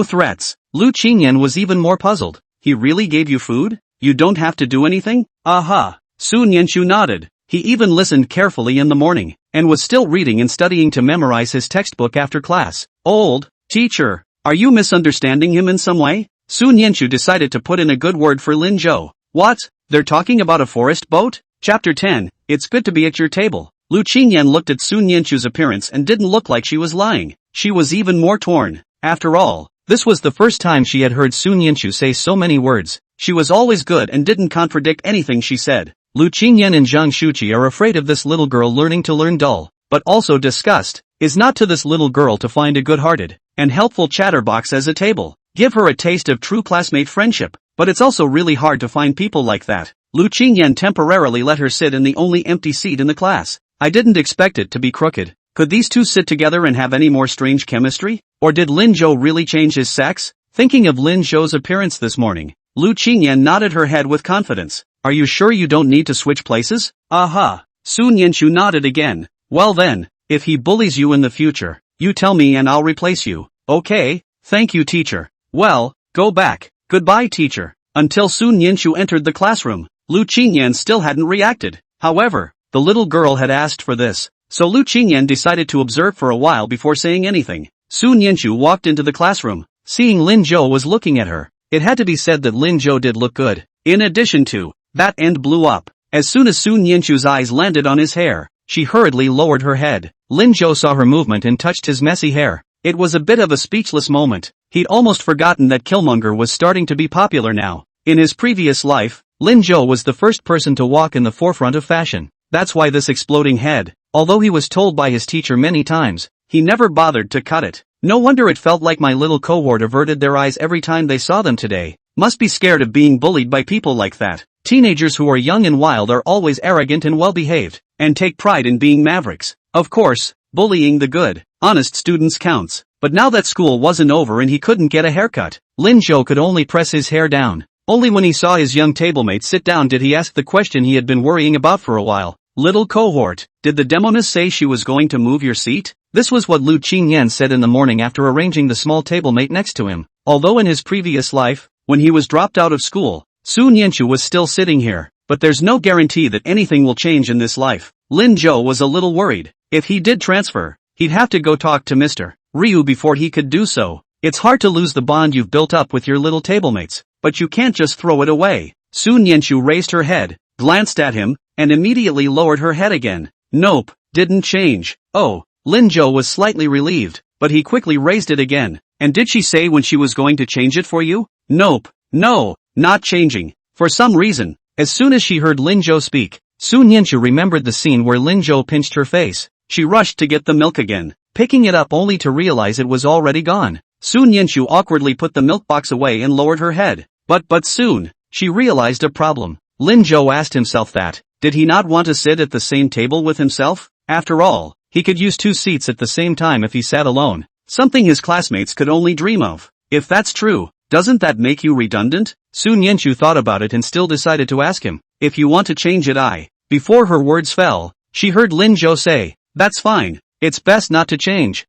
threats. Lu Qingyan was even more puzzled. He really gave you food? You don't have to do anything? Aha. Sun Yanchu nodded. He even listened carefully in the morning, and was still reading and studying to memorize his textbook after class. Old teacher, are you misunderstanding him in some way? Sun Yanchu decided to put in a good word for Lin Zhou. What? They're talking about a forest boat? Chapter 10, It's good to be at your table. Lu Qingyan looked at Sun Yanchu's appearance and didn't look like she was lying. She was even more torn. After all, this was the first time she had heard Sun Yanchu say so many words. She was always good and didn't contradict anything she said. Lu Qingyan and Zhang Shuqi are afraid of this little girl learning to learn dull, but also disgust is not to this little girl to find a good-hearted and helpful chatterbox as a table. Give her a taste of true classmate friendship, but it's also really hard to find people like that. Lu Qingyan temporarily let her sit in the only empty seat in the class. I didn't expect it to be crooked. Could these two sit together and have any more strange chemistry? Or did Lin Zhou really change his sex? Thinking of Lin Zhou's appearance this morning, Lu Qingyan nodded her head with confidence. Are you sure you don't need to switch places? Aha. Sun Yanchu nodded again. Well then, if he bullies you in the future, you tell me and I'll replace you. Okay, thank you teacher. Well, go back. Goodbye teacher. Until Sun Yanchu entered the classroom, Lu Qingyan still hadn't reacted. However, the little girl had asked for this, so Lu Qingyan decided to observe for a while before saying anything. Sun Yanchu walked into the classroom. Seeing Lin Zhou was looking at her, it had to be said that Lin Zhou did look good. In addition to that, end blew up. As soon as Sun Yanchu's eyes landed on his hair, she hurriedly lowered her head. Lin Zhou saw her movement and touched his messy hair. It was a bit of a speechless moment. He'd almost forgotten that Killmonger was starting to be popular now. In his previous life, Lin Zhou was the first person to walk in the forefront of fashion. That's why this exploding head, although he was told by his teacher many times, he never bothered to cut it. No wonder it felt like my little cohort averted their eyes every time they saw them today. Must be scared of being bullied by people like that. Teenagers who are young and wild are always arrogant and well-behaved, and take pride in being mavericks. Of course, bullying the good, honest students counts. But now that school wasn't over and he couldn't get a haircut, Lin Zhou could only press his hair down. Only when he saw his young tablemate sit down did he ask the question he had been worrying about for a while. Little cohort, did the demoness say she was going to move your seat? This was what Lu Qingyan said in the morning after arranging the small tablemate next to him. Although in his previous life, when he was dropped out of school, Sun Yanchu was still sitting here. But there's no guarantee that anything will change in this life. Lin Zhou was a little worried. If he did transfer, he'd have to go talk to Mr. Ryu before he could do so. It's hard to lose the bond you've built up with your little tablemates, but you can't just throw it away. Sun Yanchu raised her head, glanced at him, and immediately lowered her head again. Nope, didn't change. Oh, Lin Zhou was slightly relieved, but he quickly raised it again. And did she say when she was going to change it for you? Nope, no, not changing. For some reason, as soon as she heard Lin Zhou speak, Sun Yanchu remembered the scene where Lin Zhou pinched her face. She rushed to get the milk again, picking it up only to realize it was already gone. Sun Yanchu awkwardly put the milk box away and lowered her head. But soon, she realized a problem. Lin Zhou asked himself that, did he not want to sit at the same table with himself? After all, he could use 2 seats at the same time if he sat alone. Something his classmates could only dream of. If that's true, doesn't that make you redundant? Sun Yanchu thought about it and still decided to ask him, if you want to change it Before her words fell, she heard Lin Zhou say, that's fine, it's best not to change.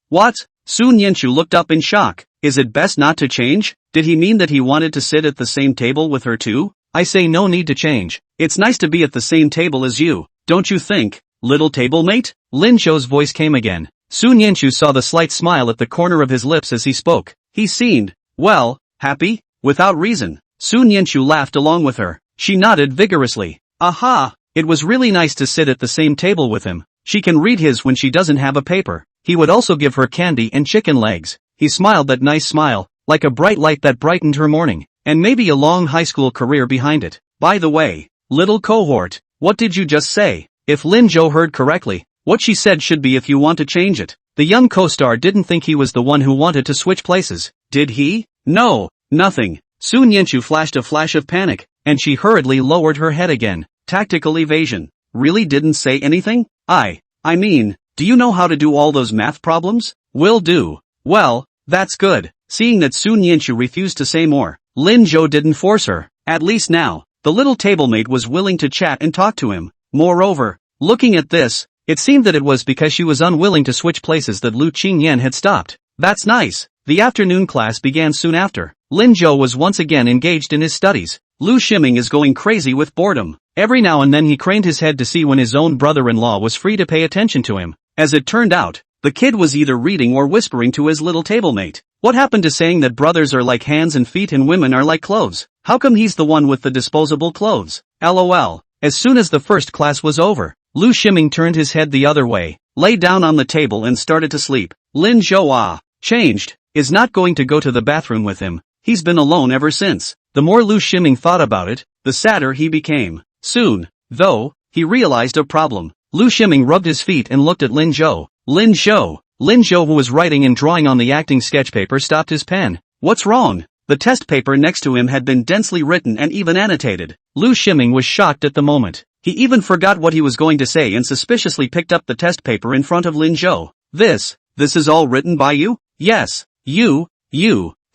What? Sun Yanchu looked up in shock. Is it best not to change? Did he mean that he wanted to sit at the same table with her too? I say no need to change. It's nice to be at the same table as you, don't you think, little tablemate? Lin Zhou's voice came again. Sun Yanchu saw the slight smile at the corner of his lips as he spoke. He seemed, well, happy, without reason. Sun Yanchu laughed along with her. She nodded vigorously. Aha! It was really nice to sit at the same table with him. She can read his when she doesn't have a paper. He would also give her candy and chicken legs. He smiled that nice smile, like a bright light that brightened her morning, and maybe a long high school career behind it. By the way, little cohort, what did you just say? If Lin Zhou heard correctly, what she said should be if you want to change it. The young co-star didn't think he was the one who wanted to switch places, did he? No, nothing. Sun Yanchu flashed a flash of panic, and she hurriedly lowered her head again. Tactical evasion. Really didn't say anything? I mean, do you know how to do all those math problems? Will do. Well, that's good. Seeing that Sun Yanchu refused to say more, Lin Zhou didn't force her. At least now, the little tablemate was willing to chat and talk to him. Moreover, looking at this, it seemed that it was because she was unwilling to switch places that Lu Qingyan had stopped. That's nice. The afternoon class began soon after. Lin Zhou was once again engaged in his studies. Lu Shiming is going crazy with boredom. Every now and then he craned his head to see when his own brother-in-law was free to pay attention to him. As it turned out, the kid was either reading or whispering to his little tablemate. What happened to saying that brothers are like hands and feet and women are like clothes? How come he's the one with the disposable clothes? LOL. As soon as the first class was over, Lu Shiming turned his head the other way, lay down on the table and started to sleep. Lin Zhou changed, is not going to go to the bathroom with him. He's been alone ever since. The more Lu Shiming thought about it, the sadder he became. Soon, though, he realized a problem. Lu Shiming rubbed his feet and looked at Lin Zhou. Lin Zhou, who was writing and drawing on the acting sketch paper, stopped his pen. What's wrong? The test paper next to him had been densely written and even annotated. Lu Shiming was shocked at the moment. He even forgot what he was going to say and suspiciously picked up the test paper in front of Lin Zhou. This is all written by you? Yes, you.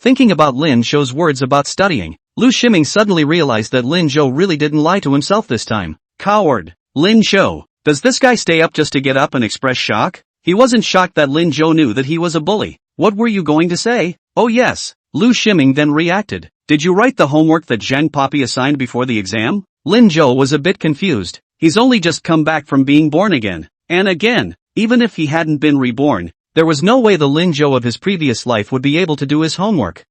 Thinking about Lin Zhou's words about studying, Lu Shiming suddenly realized that Lin Zhou really didn't lie to himself this time. Coward. Lin Zhou. Does this guy stay up just to get up and express shock? He wasn't shocked that Lin Zhou knew that he was a bully. What were you going to say? Oh yes. Lu Shiming then reacted. Did you write the homework that Zhang Poppy assigned before the exam? Lin Zhou was a bit confused. He's only just come back from being born again. And again, even if he hadn't been reborn, there was no way the Lin Zhou of his previous life would be able to do his homework.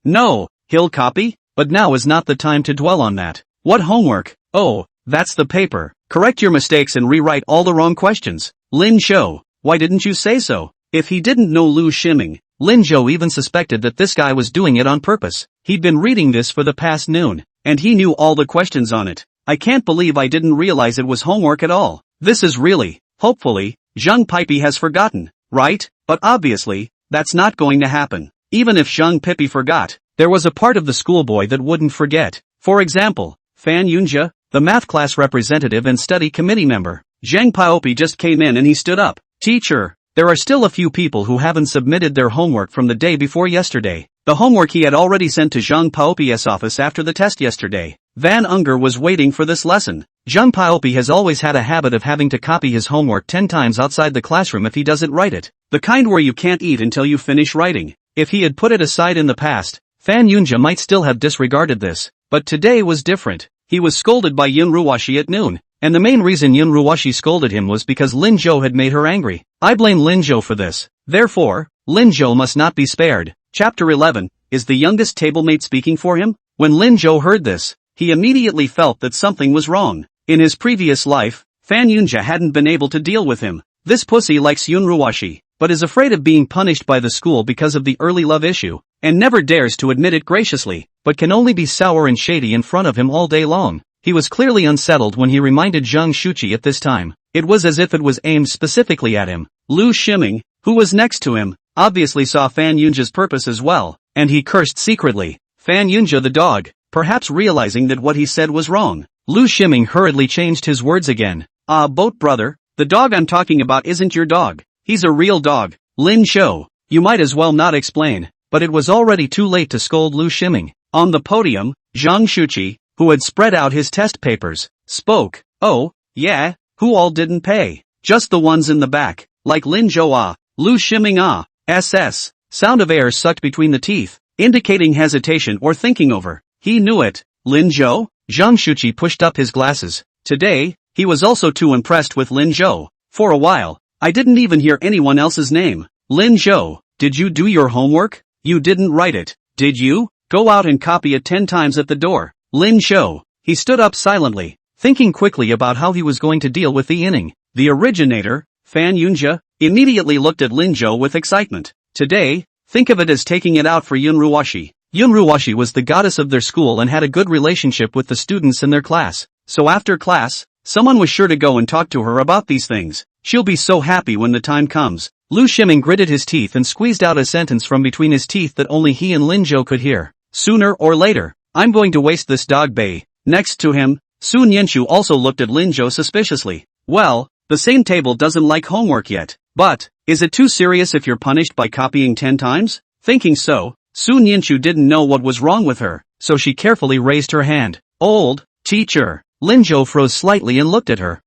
No, he'll copy? But now is not the time to dwell on that. What homework? Oh, that's the paper. Correct your mistakes and rewrite all the wrong questions. Lin Zhou, why didn't you say so? If he didn't know Lu Shiming, Lin Zhou even suspected that this guy was doing it on purpose. He'd been reading this for the past noon, and he knew all the questions on it. I can't believe I didn't realize it was homework at all. This is really, hopefully, Zhang Pipey has forgotten, right? But obviously, that's not going to happen. Even if Zhang Pipey forgot, there was a part of the schoolboy that wouldn't forget. For example, Fan Yunjia, the math class representative and study committee member. Zhang Pipey just came in and he stood up. Teacher, there are still a few people who haven't submitted their homework from the day before yesterday. The homework he had already sent to Zhang Pipey's office after the test yesterday. Van Unger was waiting for this lesson. Zhang Pipey has always had a habit of having to copy his homework 10 times outside the classroom if he doesn't write it. The kind where you can't eat until you finish writing. If he had put it aside in the past, Fan Yunjia might still have disregarded this. But today was different. He was scolded by Yun Ruoshi at noon. And the main reason Yun Ruoshi scolded him was because Lin Zhou had made her angry. I blame Lin Zhou for this. Therefore, Lin Zhou must not be spared. Chapter 11, is the youngest tablemate speaking for him? When Lin Zhou heard this, he immediately felt that something was wrong. In his previous life, Fan Yunjia hadn't been able to deal with him. This pussy likes Yun Ruoshi, but is afraid of being punished by the school because of the early love issue, and never dares to admit it graciously, but can only be sour and shady in front of him all day long. He was clearly unsettled when he reminded Zhang Shuqi at this time. It was as if it was aimed specifically at him. Lu Shiming, who was next to him, obviously saw Fan Yunjia's purpose as well, and he cursed secretly. Fan Yunjia the dog, perhaps realizing that what he said was wrong. Lu Shiming hurriedly changed his words again. Boat brother, the dog I'm talking about isn't your dog. He's a real dog. Lin Zhou, you might as well not explain. But it was already too late to scold Lu Shiming. On the podium, Zhang Shuqi, who had spread out his test papers, spoke. Oh, yeah, who all didn't pay? Just the ones in the back, like Lin Zhou Lu Shiming SS. Sound of air sucked between the teeth, indicating hesitation or thinking over. He knew it. Lin Zhou? Zhang Shuqi pushed up his glasses. Today, he was also too impressed with Lin Zhou. For a while, I didn't even hear anyone else's name. Lin Zhou, did you do your homework? You didn't write it, did you? Go out and copy it 10 times at the door. Lin Zhou. He stood up silently, thinking quickly about how he was going to deal with the inning. The originator, Fan Yunjia, immediately looked at Lin Zhou with excitement. Today, think of it as taking it out for Yun Ruoshi. Yun Ruoshi was the goddess of their school and had a good relationship with the students in their class. So after class, someone was sure to go and talk to her about these things. She'll be so happy when the time comes. Lu Shiming gritted his teeth and squeezed out a sentence from between his teeth that only he and Lin Zhou could hear. Sooner or later, I'm going to waste this dog bay. Next to him, Sun Yenshu also looked at Lin Zhou suspiciously. Well, the same table doesn't like homework yet. But, is it too serious if you're punished by copying 10 times? Thinking so, Sun Yenshu didn't know what was wrong with her, so she carefully raised her hand. Old, teacher. Lin Zhou froze slightly and looked at her.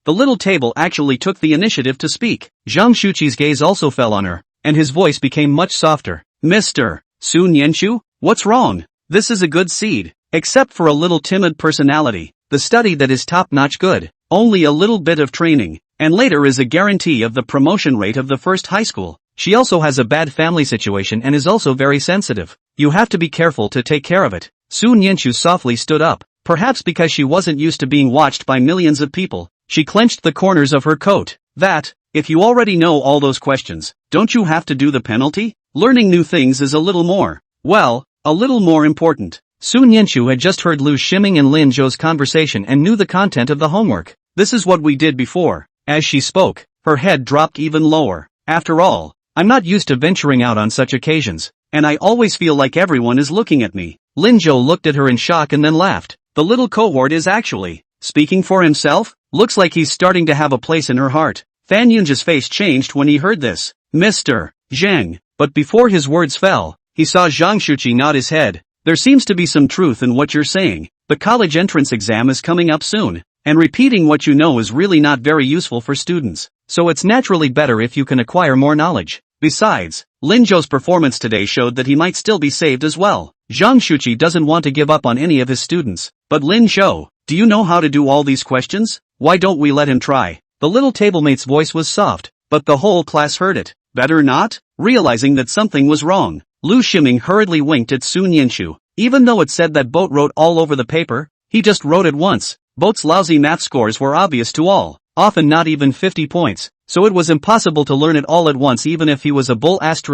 The little table actually took the initiative to speak. Zhang Shuqi's gaze also fell on her, and his voice became much softer. Mr. Sun Yenshu, what's wrong? This is a good seed, except for a little timid personality. The study that is top-notch good. Only a little bit of training, and later is a guarantee of the promotion rate of the first high school. She also has a bad family situation and is also very sensitive. You have to be careful to take care of it. Sun Yenshu softly stood up, perhaps because she wasn't used to being watched by millions of people. She clenched the corners of her coat. If you already know all those questions, don't you have to do the penalty? Learning new things is a little more important. Sun Yenshu had just heard Lu Shiming and Lin Zhou's conversation and knew the content of the homework. This is what we did before. As she spoke, her head dropped even lower. After all, I'm not used to venturing out on such occasions, and I always feel like everyone is looking at me. Lin Zhou looked at her in shock and then laughed. The little cohort is actually speaking for himself? Looks like he's starting to have a place in her heart. Fan Yunjia's face changed when he heard this. Mr. Zhang. But before his words fell, he saw Zhang Shuqi nod his head. There seems to be some truth in what you're saying. The college entrance exam is coming up soon, and repeating what you know is really not very useful for students. So it's naturally better if you can acquire more knowledge. Besides, Lin Zhou's performance today showed that he might still be saved as well. Zhang Shuqi doesn't want to give up on any of his students. But Lin Zhou, do you know how to do all these questions? Why don't we let him try? The little tablemate's voice was soft, but the whole class heard it. Better not? Realizing that something was wrong, Lu Shiming hurriedly winked at Sun Yenshu. Even though it said that Boat wrote all over the paper, he just wrote it once. Boat's lousy math scores were obvious to all, often not even 50 points, so it was impossible to learn it all at once even if he was a bull *********.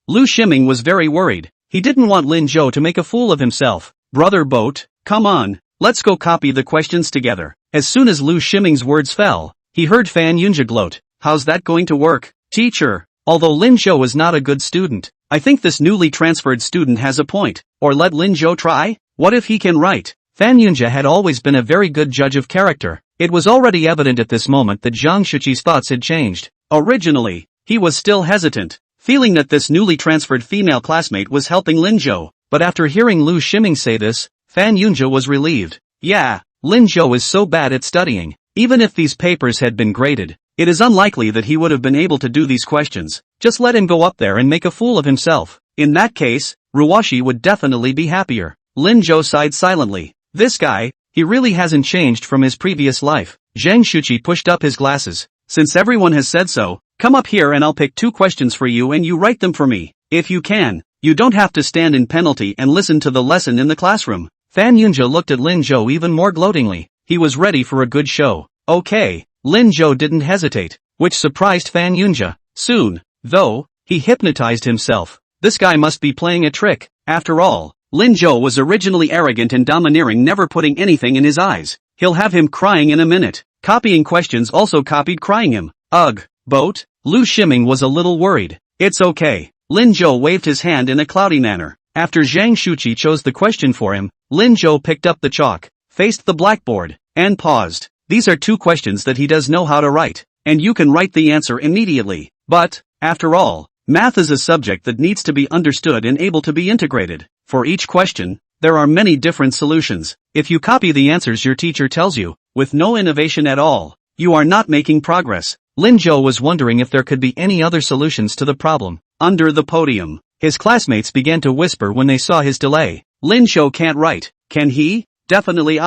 Lu Shiming was very worried. He didn't want Lin Zhou to make a fool of himself. Brother Boat, come on, let's go copy the questions together. As soon as Lu Shiming's words fell, he heard Fan Yunjia gloat. How's that going to work, teacher? Although Lin Zhou is not a good student, I think this newly transferred student has a point. Or let Lin Zhou try? What if he can write? Fan Yunjia had always been a very good judge of character. It was already evident at this moment that Zhang Shuqi's thoughts had changed. Originally, he was still hesitant, feeling that this newly transferred female classmate was helping Lin Zhou, but after hearing Lu Shiming say this, Fan Yunjia was relieved. Yeah, Lin Zhou is so bad at studying. Even if these papers had been graded, it is unlikely that he would have been able to do these questions. Just let him go up there and make a fool of himself. In that case, Ruwashi would definitely be happier. Lin Zhou sighed silently. This guy, he really hasn't changed from his previous life. Zhang Shuqi pushed up his glasses. Since everyone has said so, come up here and I'll pick 2 questions for you and you write them for me. If you can, you don't have to stand in penalty and listen to the lesson in the classroom. Fan Yunjia looked at Lin Zhou even more gloatingly. He was ready for a good show. Okay, Lin Zhou didn't hesitate, which surprised Fan Yunjia. Soon, though, he hypnotized himself. This guy must be playing a trick. After all, Lin Zhou was originally arrogant and domineering, never putting anything in his eyes. He'll have him crying in a minute. Copying questions also copied crying him. Ugh, Boat? Lu Shiming was a little worried. It's okay. Lin Zhou waved his hand in a cloudy manner. After Zhang Shuqi chose the question for him, Lin Zhou picked up the chalk, faced the blackboard, and paused. These are 2 questions that he does know how to write, and you can write the answer immediately. But, after all, math is a subject that needs to be understood and able to be integrated. For each question, there are many different solutions. If you copy the answers your teacher tells you, with no innovation at all, you are not making progress. Lin Zhou was wondering if there could be any other solutions to the problem. Under the podium, his classmates began to whisper when they saw his delay. Lin Zhou can't write, can he? Definitely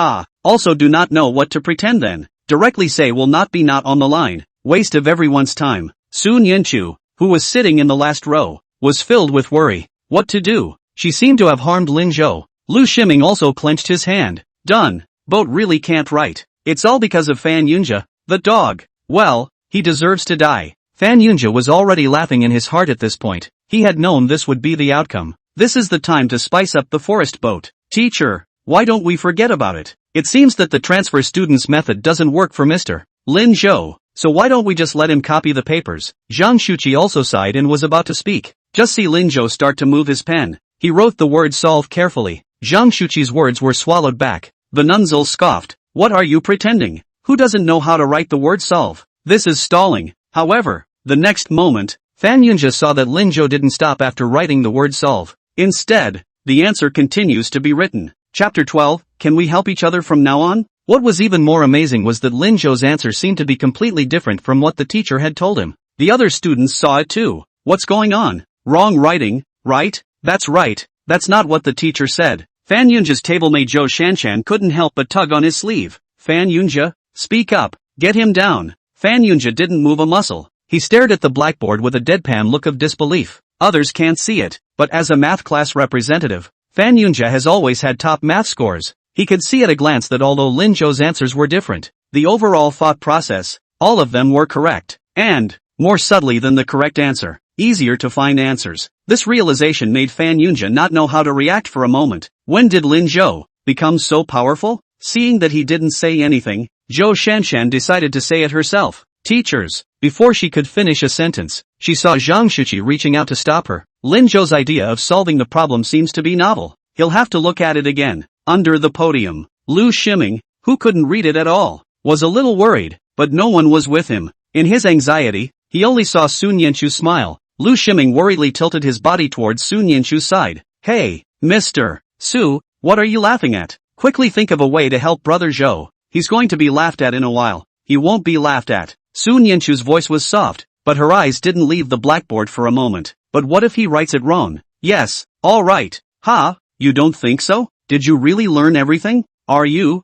also do not know what to pretend then. Directly say will not be not on the line. Waste of everyone's time. Sun Yanchu, who was sitting in the last row, was filled with worry. What to do? She seemed to have harmed Lin Zhou. Lu Shiming also clenched his hand. Done. Boat really can't write. It's all because of Fan Yunjia, the dog. Well, he deserves to die. Fan Yunjia was already laughing in his heart at this point. He had known this would be the outcome. This is the time to spice up the forest, Boat. Teacher, why don't we forget about it? It seems that the transfer students method doesn't work for Mr. Lin Zhou, so why don't we just let him copy the papers? Zhang Shuqi also sighed and was about to speak. Just see Lin Zhou start to move his pen. He wrote the word solve carefully. Zhang Shuqi's words were swallowed back. The nunzal scoffed. What are you pretending? Who doesn't know how to write the word solve? This is stalling. However, the next moment, Fan Yunjia saw that Lin Zhou didn't stop after writing the word solve. Instead, the answer continues to be written. Chapter 12, Can we help each other from now on? What was even more amazing was that Lin Zhou's answer seemed to be completely different from what the teacher had told him. The other students saw it too. What's going on? Wrong writing, right? That's right. That's not what the teacher said. Fan Yunjia's tablemate Zhou Shanshan couldn't help but tug on his sleeve. Fan Yunjia, speak up. Get him down. Fan Yunjia didn't move a muscle. He stared at the blackboard with a deadpan look of disbelief. Others can't see it, but as a math class representative, Fan Yunjia has always had top math scores. He could see at a glance that although Lin Zhou's answers were different, the overall thought process, all of them were correct. And, more subtly than the correct answer, easier to find answers. This realization made Fan Yunjia not know how to react for a moment. When did Lin Zhou become so powerful? Seeing that he didn't say anything, Zhou Shanshan decided to say it herself. Teachers. Before she could finish a sentence, she saw Zhang Shuqi reaching out to stop her. Lin Zhou's idea of solving the problem seems to be novel. He'll have to look at it again. Under the podium, Lu Shiming, who couldn't read it at all, was a little worried, but no one was with him. In his anxiety, he only saw Sun Yanchu smile. Lu Shiming worriedly tilted his body towards Sun Yanchu's side. Hey, Mr. Su, what are you laughing at? Quickly think of a way to help Brother Zhou. He's going to be laughed at in a while. He won't be laughed at. Sun Yanchu's voice was soft, but her eyes didn't leave the blackboard for a moment. But what if he writes it wrong? Yes, all right. Ha, you don't think so? Did you really learn everything? Are you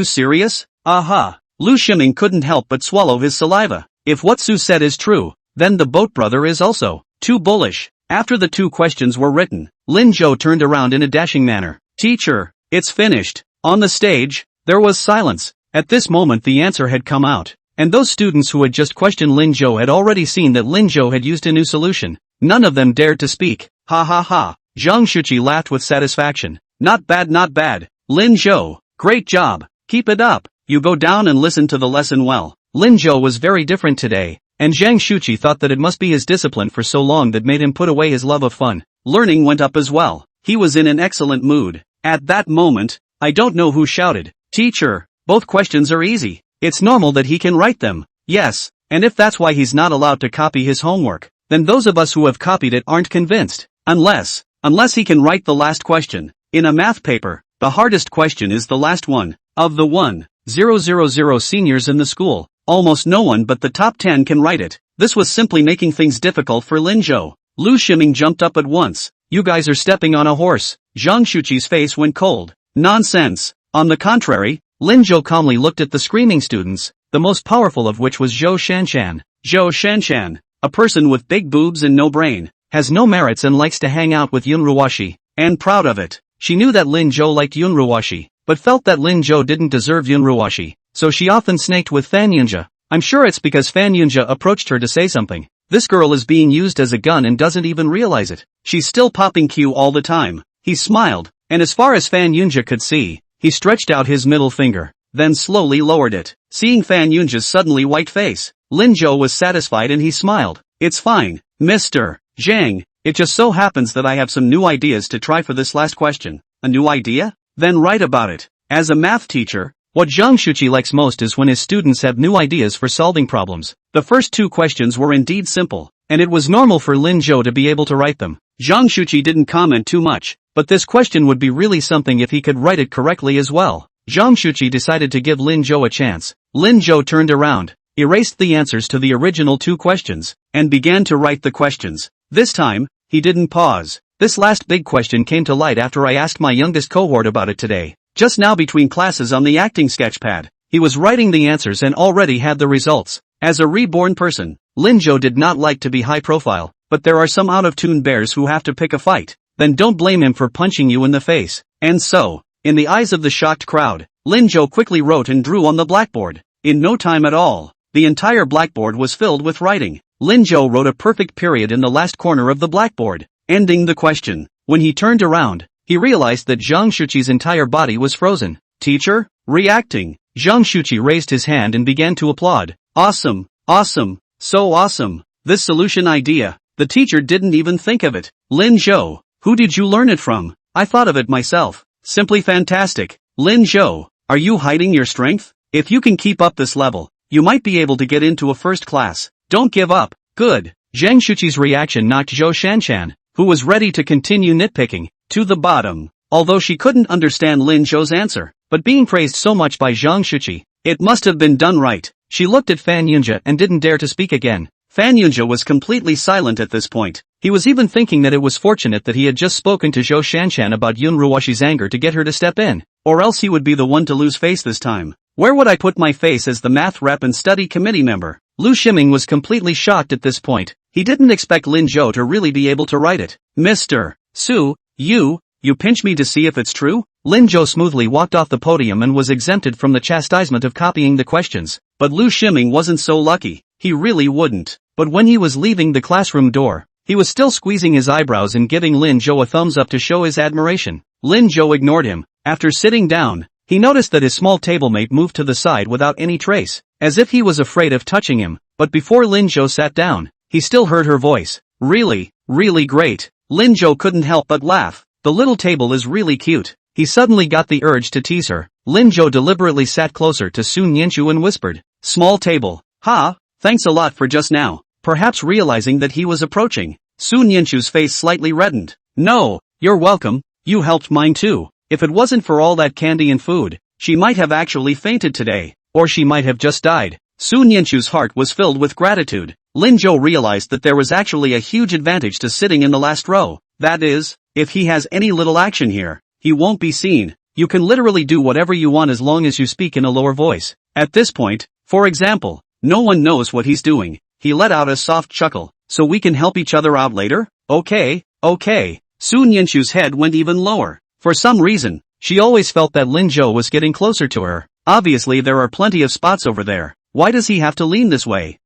serious? Aha. Lu Shiming couldn't help but swallow his saliva. If what Su said is true, then the boat brother is also too bullish. After the 2 questions were written, Lin Zhou turned around in a dashing manner. Teacher, it's finished. On the stage, there was silence. At this moment the answer had come out, and those students who had just questioned Lin Zhou had already seen that Lin Zhou had used a new solution. None of them dared to speak. Ha ha ha. Zhang Shuqi laughed with satisfaction. Not bad, not bad. Lin Zhou, great job. Keep it up. You go down and listen to the lesson well. Lin Zhou was very different today, and Zhang Shuqi thought that it must be his discipline for so long that made him put away his love of fun. Learning went up as well. He was in an excellent mood. At that moment, I don't know who shouted, "Teacher, both questions are easy." It's normal that he can write them. Yes, and if that's why he's not allowed to copy his homework, then those of us who have copied it aren't convinced. Unless he can write the last question. In a math paper, the hardest question is the last one. Of the 1,000 seniors in the school, almost no one but the top 10 can write it. This was simply making things difficult for Lin Zhou. Lu Ximing jumped up at once. You guys are stepping on a horse. Zhang Shuqi's face went cold. Nonsense. On the contrary, Lin Zhou calmly looked at the screaming students, the most powerful of which was Zhou Shanshan. Zhou Shanshan, a person with big boobs and no brain, has no merits and likes to hang out with Yun Ruoxi, and proud of it. She knew that Lin Zhou liked Yun Ruoxi, but felt that Lin Zhou didn't deserve Yun Ruoxi, so she often snaked with Fan Yunjia. I'm sure it's because Fan Yunjia approached her to say something. This girl is being used as a gun and doesn't even realize it. She's still popping Q all the time. He smiled, and as far as Fan Yunjia could see, he stretched out his middle finger, then slowly lowered it. Seeing Fan Yunjia's suddenly white face, Lin Zhou was satisfied and he smiled. It's fine, Mr. Zhang. It just so happens that I have some new ideas to try for this last question. A new idea? Then write about it. As a math teacher, what Zhang Shuqi likes most is when his students have new ideas for solving problems. The first two questions were indeed simple, and it was normal for Lin Zhou to be able to write them. Zhang Shuqi didn't comment too much, but this question would be really something if he could write it correctly as well. Zhang Shuqi decided to give Lin Zhou a chance. Lin Zhou turned around, erased the answers to the original two questions, and began to write the questions. This time, he didn't pause. This last big question came to light after I asked my youngest cohort about it today. Just now between classes on the acting sketchpad, he was writing the answers and already had the results. As a reborn person, Lin Zhou did not like to be high profile, but there are some out-of-tune bears who have to pick a fight. Then don't blame him for punching you in the face. And so, in the eyes of the shocked crowd, Lin Zhou quickly wrote and drew on the blackboard. In no time at all, the entire blackboard was filled with writing. Lin Zhou wrote a perfect period in the last corner of the blackboard, ending the question. When he turned around, he realized that Zhang Shuqi's entire body was frozen. Teacher? Reacting. Zhang Shuqi raised his hand and began to applaud. Awesome, awesome, so awesome. This solution idea. The teacher didn't even think of it. Lin Zhou, who did you learn it from? I thought of it myself. Simply fantastic. Lin Zhou, are you hiding your strength? If you can keep up this level, you might be able to get into a first class. Don't give up. Good. Zhang Shuqi's reaction knocked Zhou Shanshan, who was ready to continue nitpicking, to the bottom. Although she couldn't understand Lin Zhou's answer, but being praised so much by Zhang Shuqi, it must have been done right. She looked at Fan Yunjia and didn't dare to speak again. Fan Yunjia was completely silent at this point. He was even thinking that it was fortunate that he had just spoken to Zhou Shanshan about Yun Ruoxi's anger to get her to step in, or else he would be the one to lose face this time. Where would I put my face as the math rep and study committee member? Lu Ximing was completely shocked at this point. He didn't expect Lin Zhou to really be able to write it. Mr. Su, you pinch me to see if it's true? Lin Zhou smoothly walked off the podium and was exempted from the chastisement of copying the questions. But Lu Ximing wasn't so lucky. He really wouldn't. But when he was leaving the classroom door, he was still squeezing his eyebrows and giving Lin Zhou a thumbs up to show his admiration. Lin Zhou ignored him. After sitting down, he noticed that his small tablemate moved to the side without any trace, as if he was afraid of touching him. But before Lin Zhou sat down, he still heard her voice. Really, really great. Lin Zhou couldn't help but laugh. The little table is really cute. He suddenly got the urge to tease her. Lin Zhou deliberately sat closer to Sun Yanchu and whispered, "Small table. Ha, thanks a lot for just now." Perhaps realizing that he was approaching, Sun Yanchu's face slightly reddened. "No, you're welcome. You helped mine too. If it wasn't for all that candy and food, she might have actually fainted today. Or she might have just died." Sun Yanchu's heart was filled with gratitude. Lin Zhou realized that there was actually a huge advantage to sitting in the last row. That is, if he has any little action here, he won't be seen. You can literally do whatever you want as long as you speak in a lower voice. At this point, for example, no one knows what he's doing. He let out a soft chuckle. "So we can help each other out later? Okay. Sun Yanchu's head went even lower. For some reason, she always felt that Lin Zhou was getting closer to her. Obviously there are plenty of spots over there. Why does he have to lean this way?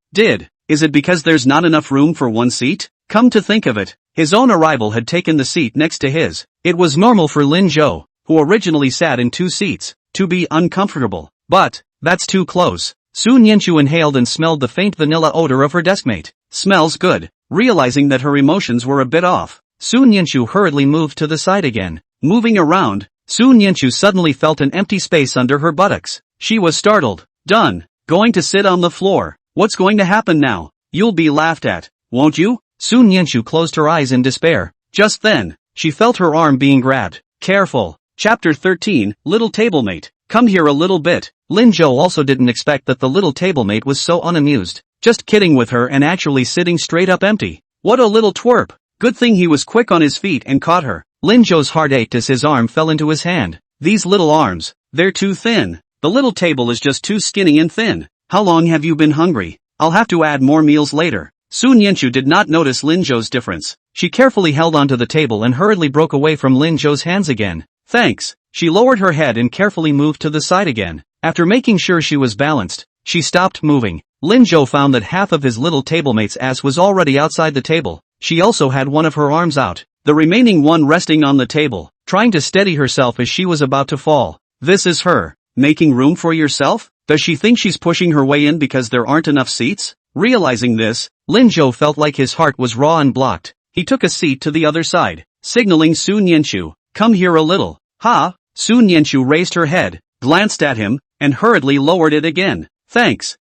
Is it because there's not enough room for one seat? Come to think of it, his own arrival had taken the seat next to his. It was normal for Lin Zhou, who originally sat in 2 seats, to be uncomfortable. But, that's too close. Soon Yanchu inhaled and smelled the faint vanilla odor of her deskmate. Smells good. Realizing that her emotions were a bit off, Soon Yanchu hurriedly moved to the side again. Moving around, Soon Yanchu suddenly felt an empty space under her buttocks. She was startled. Done. Going to sit on the floor. What's going to happen now? You'll be laughed at, won't you? Soon Yanchu closed her eyes in despair. Just then, she felt her arm being grabbed. Careful. Chapter 13, Little Tablemate. Come here a little bit. Lin Zhou also didn't expect that the little tablemate was so unamused. Just kidding with her and actually sitting straight up empty. What a little twerp. Good thing he was quick on his feet and caught her. Lin Zhou's heart ached as his arm fell into his hand. These little arms, they're too thin. The little table is just too skinny and thin. How long have you been hungry? I'll have to add more meals later. Soon Yanchu did not notice Lin Zhou's difference. She carefully held onto the table and hurriedly broke away from Lin Zhou's hands again. Thanks. She lowered her head and carefully moved to the side again. After making sure she was balanced, she stopped moving. Lin Zhou found that half of his little tablemate's ass was already outside the table. She also had one of her arms out, the remaining one resting on the table, trying to steady herself as she was about to fall. This is her. Making room for yourself? Does she think she's pushing her way in because there aren't enough seats? Realizing this, Lin Zhou felt like his heart was raw and blocked. He took a seat to the other side, signaling Soon Yanchu. Come here a little. Ha! Soon Yanchu raised her head, glanced at him, and hurriedly lowered it again. Thanks.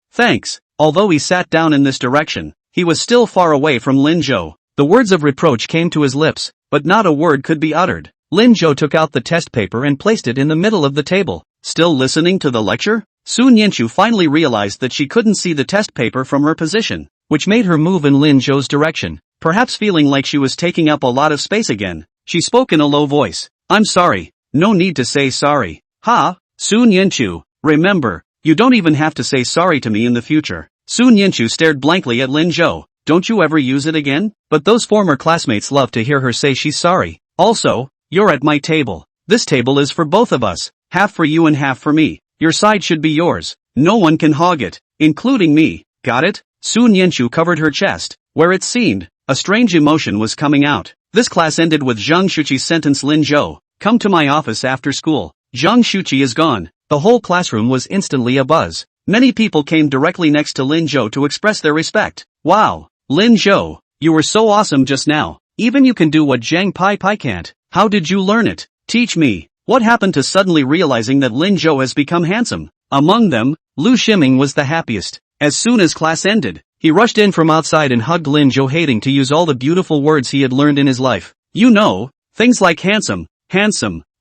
Although he sat down in this direction, he was still far away from Lin Zhou. The words of reproach came to his lips, but not a word could be uttered. Lin Zhou took out the test paper and placed it in the middle of the table. Still listening to the lecture? Soon Yanchu finally realized that she couldn't see the test paper from her position, which made her move in Lin Zhou's direction. Perhaps feeling like she was taking up a lot of space again, she spoke in a low voice. I'm sorry. No need to say sorry. Ha! Soon Yanchu, remember, you don't even have to say sorry to me in the future. Soon Yanchu stared blankly at Lin Zhou. Don't you ever use it again? But those former classmates love to hear her say she's sorry. Also, you're at my table. This table is for both of us. Half for you and half for me. Your side should be yours. No one can hog it, including me. Got it? Soon Yanchu covered her chest, where it seemed a strange emotion was coming out. This class ended with Zhang Shuqi's sentence. Lin Zhou, come to my office after school. Zhang Shuqi is gone. The whole classroom was instantly abuzz. Many people came directly next to Lin Zhou to express their respect. Wow! Lin Zhou, you were so awesome just now. Even you can do what Zhang Pai can't. How did you learn it? Teach me. What happened to suddenly realizing that Lin Zhou has become handsome? Among them, Lu Ximing was the happiest. As soon as class ended, he rushed in from outside and hugged Lin Zhou, hating to use all the beautiful words he had learned in his life. You know, things like handsome,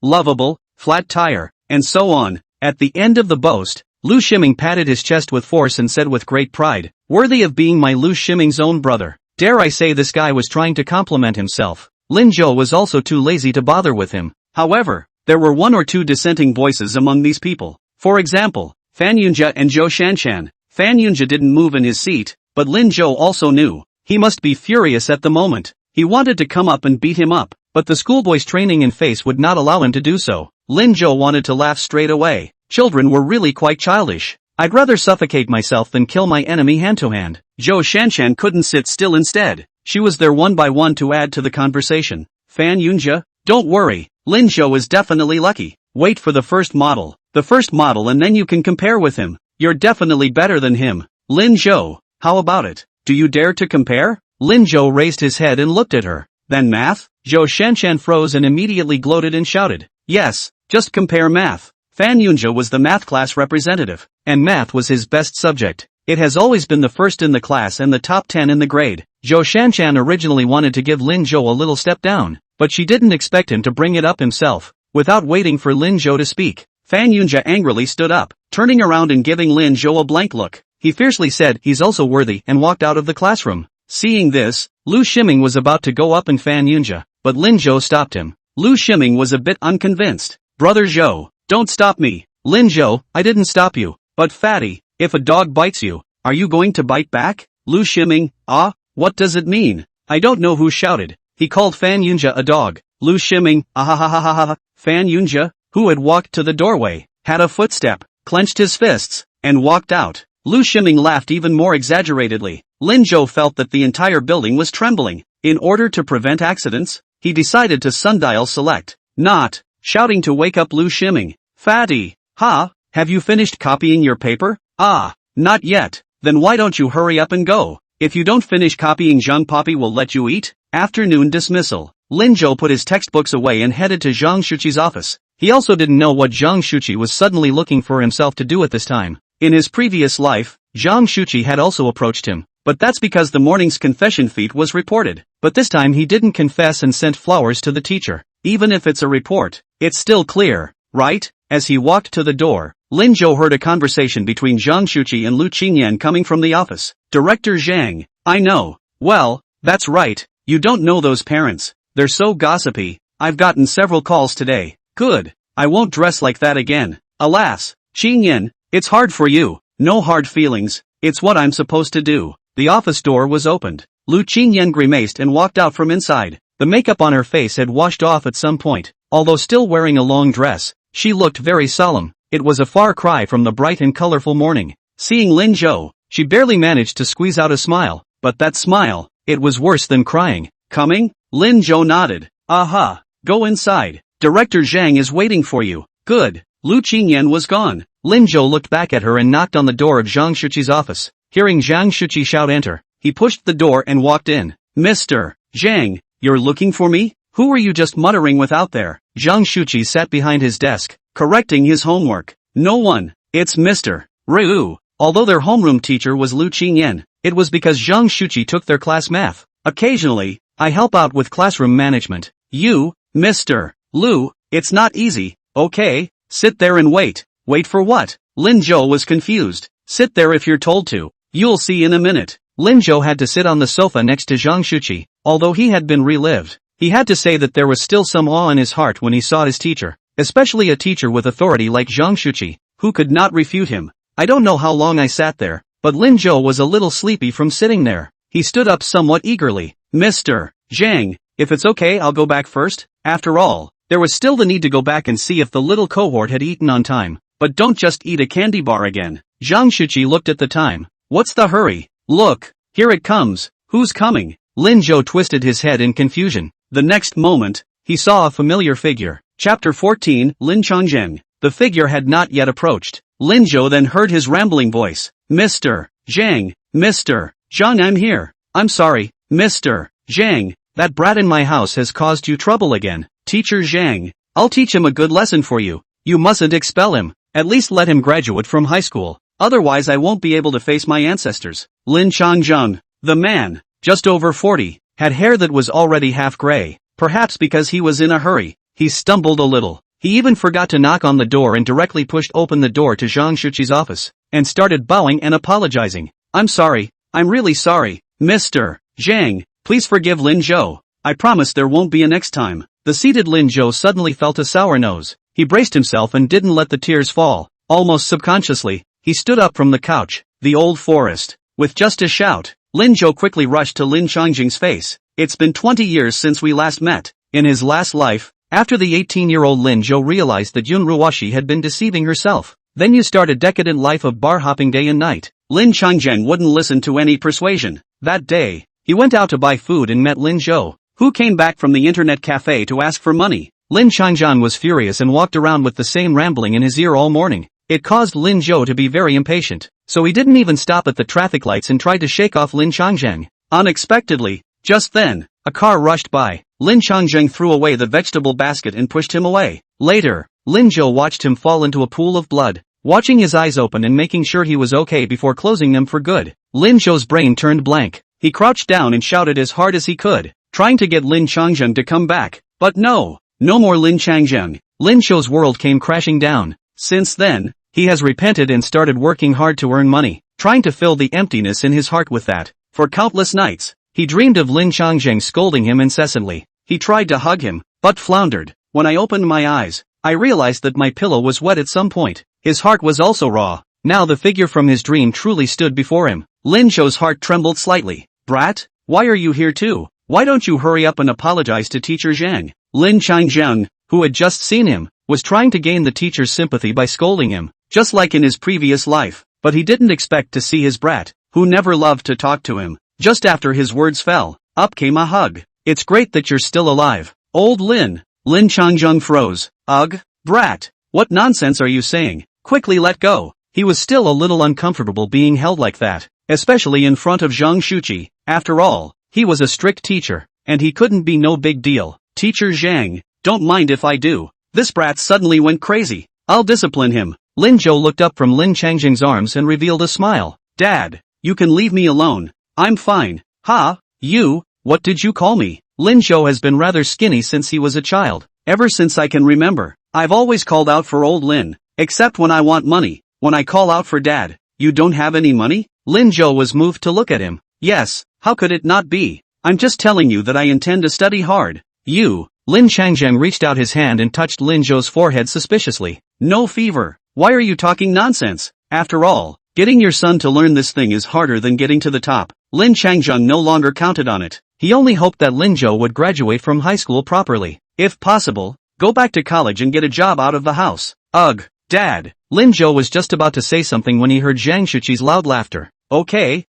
lovable, flat tire, and so on. At the end of the boast, Lu Ximing patted his chest with force and said with great pride, worthy of being my Lu Ximing's own brother. Dare I say this guy was trying to compliment himself. Lin Zhou was also too lazy to bother with him. However, there were one or two dissenting voices among these people. For example, Fan Yunjia and Zhou Shanshan. Fan Yunjia didn't move in his seat, but Lin Zhou also knew. He must be furious at the moment. He wanted to come up and beat him up, but the schoolboy's training and face would not allow him to do so. Lin Zhou wanted to laugh straight away. Children were really quite childish. I'd rather suffocate myself than kill my enemy hand-to-hand. Zhou Shanshan couldn't sit still instead. She was there one by one to add to the conversation. Fan Yunjia, don't worry. Lin Zhou is definitely lucky. Wait for the first model. And then you can compare with him. You're definitely better than him. Lin Zhou, how about it? Do you dare to compare? Lin Zhou raised his head and looked at her. Then math? Zhou Shanshan froze and immediately gloated and shouted. Yes, just compare math. Fan Yunjia was the math class representative, and math was his best subject. It has always been the first in the class and the top 10 in the grade. Zhou Shanshan originally wanted to give Lin Zhou a little step down, but she didn't expect him to bring it up himself. Without waiting for Lin Zhou to speak, Fan Yunjia angrily stood up, turning around and giving Lin Zhou a blank look. He fiercely said he's also worthy and walked out of the classroom. Seeing this, Lu Ximing was about to go up and Fan Yunjia, but Lin Zhou stopped him. Lu Ximing was a bit unconvinced. Brother Zhou, don't stop me. Lin Zhou, I didn't stop you. But fatty, if a dog bites you, are you going to bite back? Lu Ximing, what does it mean? I don't know who shouted. He called Fan Yunjia a dog. Lu Ximing, ah. Fan Yunjia, who had walked to the doorway, had a footstep, clenched his fists, and walked out. Lu Ximing laughed even more exaggeratedly. Lin Zhou felt that the entire building was trembling. In order to prevent accidents, he decided to sundial select, not, shouting to wake up Lu Shiming. Fatty, ha, have you finished copying your paper? Ah, not yet. Then why don't you hurry up and go? If you don't finish copying, Zhang Poppy will let you eat. Afternoon dismissal. Lin Zhou put his textbooks away and headed to Zhang Shuqi's office. He also didn't know what Zhang Shuqi was suddenly looking for himself to do at this time. In his previous life, Zhang Shuqi had also approached him, but that's because the morning's confession feat was reported. But this time he didn't confess and sent flowers to the teacher. Even if it's a report, it's still clear, right? As he walked to the door, Lin Zhou heard a conversation between Zhang Shuqi and Lu Qingyan coming from the office. Director Zhang, I know. Well, that's right, you don't know those parents. They're so gossipy. I've gotten several calls today. Good. I won't dress like that again. Alas, Qingyan, it's hard for you. No hard feelings. It's what I'm supposed to do. The office door was opened. Lu Qingyan grimaced and walked out from inside. The makeup on her face had washed off at some point. Although still wearing a long dress, she looked very solemn. It was a far cry from the bright and colorful morning. Seeing Lin Zhou, she barely managed to squeeze out a smile. But that smile, it was worse than crying. Coming? Lin Zhou nodded. Aha. Go inside. Director Zhang is waiting for you. Good. Lu Qingyan was gone. Lin Zhou looked back at her and knocked on the door of Zhang Shuqi's office. Hearing Zhang Shuqi shout enter, he pushed the door and walked in. Mr. Zhang, you're looking for me? Who were you just muttering with out there? Zhang Shuqi sat behind his desk, correcting his homework. No one. It's Mr. Ryu. Although their homeroom teacher was Lu Qingyan, it was because Zhang Shuqi took their class math. Occasionally, I help out with classroom management. You, Mr. Lu, it's not easy. Okay, sit there and wait. Wait for what? Lin Zhou was confused. Sit there if you're told to. You'll see in a minute. Lin Zhou had to sit on the sofa next to Zhang Shuqi. Although he had been relived, he had to say that there was still some awe in his heart when he saw his teacher, especially a teacher with authority like Zhang Shuqi, who could not refute him. I don't know how long I sat there, but Lin Zhou was a little sleepy from sitting there. He stood up somewhat eagerly. Mr. Zhang, if it's okay, I'll go back first. After all, there was still the need to go back and see if the little cohort had eaten on time. But don't just eat a candy bar again. Zhang Shuqi looked at the time. What's the hurry? Look, here it comes. Who's coming? Lin Zhou twisted his head in confusion. The next moment, he saw a familiar figure. Chapter 14, Lin Changjing. The figure had not yet approached. Lin Zhou then heard his rambling voice. Mr. Zhang, Mr. Zhang, I'm here. I'm sorry, Mr. Zhang, that brat in my house has caused you trouble again. Teacher Zhang, I'll teach him a good lesson for you. You mustn't expel him. At least let him graduate from high school. Otherwise I won't be able to face my ancestors. Lin Changjing, the man, just over 40, had hair that was already half gray. Perhaps because he was in a hurry, he stumbled a little. He even forgot to knock on the door and directly pushed open the door to Zhang Shuqi's office, and started bowing and apologizing. I'm sorry. I'm really sorry. Mr. Zhang, please forgive Lin Zhou. I promise there won't be a next time. The seated Lin Zhou suddenly felt a sour nose. He braced himself and didn't let the tears fall. Almost subconsciously, he stood up from the couch. The old forest. With just a shout, Lin Zhou quickly rushed to Lin Changjing's face. It's been 20 years since we last met. In his last life, after the 18-year-old Lin Zhou realized that Yun Ruoshi had been deceiving herself, then you start a decadent life of bar hopping day and night. Lin Changjing wouldn't listen to any persuasion. That day, he went out to buy food and met Lin Zhou, who came back from the internet cafe to ask for money. Lin Changjing was furious and walked around with the same rambling in his ear all morning. It caused Lin Zhou to be very impatient, so he didn't even stop at the traffic lights and tried to shake off Lin Changjing. Unexpectedly, just then, a car rushed by. Lin Changjing threw away the vegetable basket and pushed him away. Later, Lin Zhou watched him fall into a pool of blood, watching his eyes open and making sure he was okay before closing them for good. Lin Zhou's brain turned blank. He crouched down and shouted as hard as he could, trying to get Lin Changjing to come back. But no more Lin Changjing. Lin Zhou's world came crashing down. Since then, he has repented and started working hard to earn money, trying to fill the emptiness in his heart with that. For countless nights, he dreamed of Lin Changjing scolding him incessantly. He tried to hug him, but floundered. When I opened my eyes, I realized that my pillow was wet at some point. His heart was also raw. Now the figure from his dream truly stood before him. Lin Zhou's heart trembled slightly. Brat, why are you here too? Why don't you hurry up and apologize to Teacher Zhang? Lin Changjing, who had just seen him, was trying to gain the teacher's sympathy by scolding him, just like in his previous life. But he didn't expect to see his brat, who never loved to talk to him. Just after his words fell, up came a hug. It's great that you're still alive. Old Lin. Lin Changjung froze. Ugh, brat. What nonsense are you saying? Quickly let go. He was still a little uncomfortable being held like that, especially in front of Zhang Shuqi. After all, he was a strict teacher, and he couldn't be no big deal. Teacher Zhang, don't mind if I do. This brat suddenly went crazy. I'll discipline him. Lin Zhou looked up from Lin Changjing's arms and revealed a smile. Dad, you can leave me alone. I'm fine. Ha, you, what did you call me? Lin Zhou has been rather skinny since he was a child. Ever since I can remember, I've always called out for old Lin, except when I want money. When I call out for dad, you don't have any money? Lin Zhou was moved to look at him. Yes, how could it not be? I'm just telling you that I intend to study hard. You, Lin Changjing reached out his hand and touched Lin Zhou's forehead suspiciously. No fever. Why are you talking nonsense? After all, getting your son to learn this thing is harder than getting to the top. Lin Changjing no longer counted on it. He only hoped that Lin Zhou would graduate from high school properly. If possible, go back to college and get a job out of the house. Ugh, Dad. Lin Zhou was just about to say something when he heard Zhang Shuqi's loud laughter. Okay,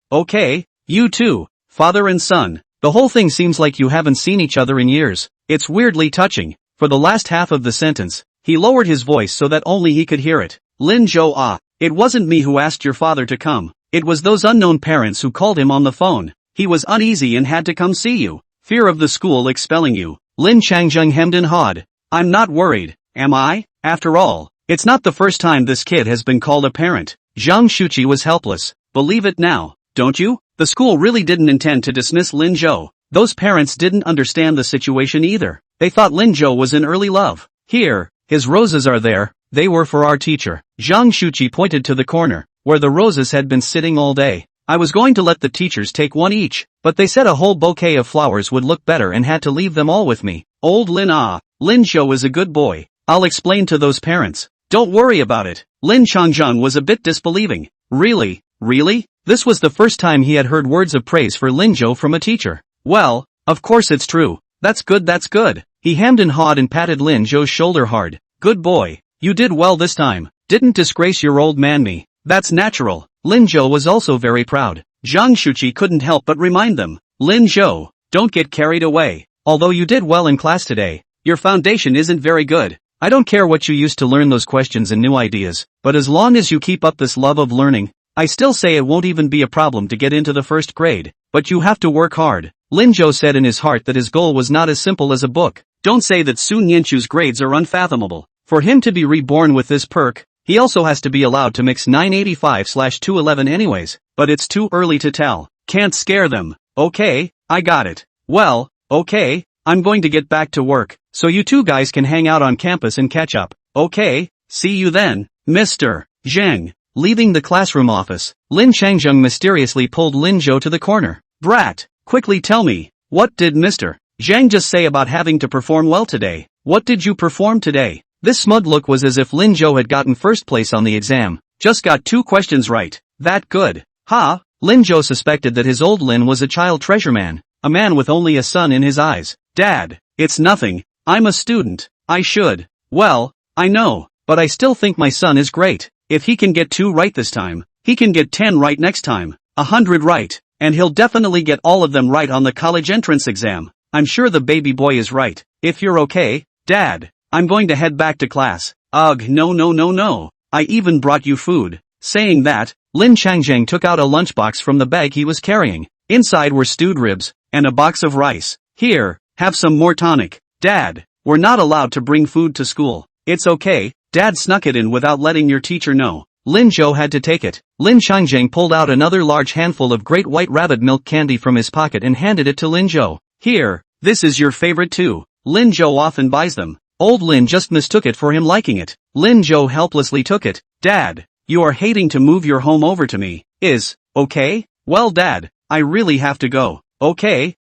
you two, father and son. The whole thing seems like you haven't seen each other in years. It's weirdly touching. For the last half of the sentence, he lowered his voice so that only he could hear it. Lin Zhou, it wasn't me who asked your father to come. It was those unknown parents who called him on the phone. He was uneasy and had to come see you. Fear of the school expelling you. Lin Changjing hemmed and hawed. I'm not worried, am I? After all, it's not the first time this kid has been called a parent. Zhang Shuqi was helpless. Believe it now, don't you? The school really didn't intend to dismiss Lin Zhou. Those parents didn't understand the situation either. They thought Lin Zhou was in early love. Here, his roses are there. They were for our teacher. Zhang Shuqi pointed to the corner, where the roses had been sitting all day. I was going to let the teachers take one each, but they said a whole bouquet of flowers would look better and had to leave them all with me. Old Lin Lin Zhou is a good boy. I'll explain to those parents. Don't worry about it. Lin Changjing was a bit disbelieving. Really? This was the first time he had heard words of praise for Lin Zhou from a teacher. Well, of course it's true. That's good. He hemmed and hawed and patted Lin Zhou's shoulder hard. Good boy. You did well this time. Didn't disgrace your old man me. That's natural. Lin Zhou was also very proud. Zhang Shuqi couldn't help but remind them. Lin Zhou, don't get carried away. Although you did well in class today, your foundation isn't very good. I don't care what you used to learn those questions and new ideas, but as long as you keep up this love of learning, I still say it won't even be a problem to get into the first grade, but you have to work hard. Lin Zhou said in his heart that his goal was not as simple as a book. Don't say that Su Nianchu's grades are unfathomable. For him to be reborn with this perk, he also has to be allowed to mix 985/211 anyways, but it's too early to tell. Can't scare them. Okay, I got it. Well, okay, I'm going to get back to work, so you two guys can hang out on campus and catch up. Okay, see you then, Mr. Zheng. Leaving the classroom office, Lin Changjing mysteriously pulled Lin Zhou to the corner. Brat, quickly tell me, what did Mr. Zheng just say about having to perform well today? What did you perform today? This smug look was as if Lin Zhou had gotten first place on the exam. Just got 2 questions right. That good. Ha! Lin Zhou suspected that his old Lin was a child treasure man, a man with only a son in his eyes. Dad, it's nothing. I'm a student. I should. Well, I know, but I still think my son is great. If he can get 2 right this time, he can get 10 right next time. 100 right. And he'll definitely get all of them right on the college entrance exam. I'm sure the baby boy is right. If you're okay, Dad, I'm going to head back to class. Ugh, no. I even brought you food. Saying that, Lin Changjing took out a lunchbox from the bag he was carrying. Inside were stewed ribs, and a box of rice. Here, have some more tonic. Dad, we're not allowed to bring food to school. It's okay, Dad snuck it in without letting your teacher know. Lin Zhou had to take it. Lin Changjing pulled out another large handful of great white rabbit milk candy from his pocket and handed it to Lin Zhou. Here, this is your favorite too. Lin Zhou often buys them. Old Lin just mistook it for him liking it. Lin Zhou helplessly took it. Dad, you are hating to move your home over to me. Okay? Well Dad, I really have to go. Okay,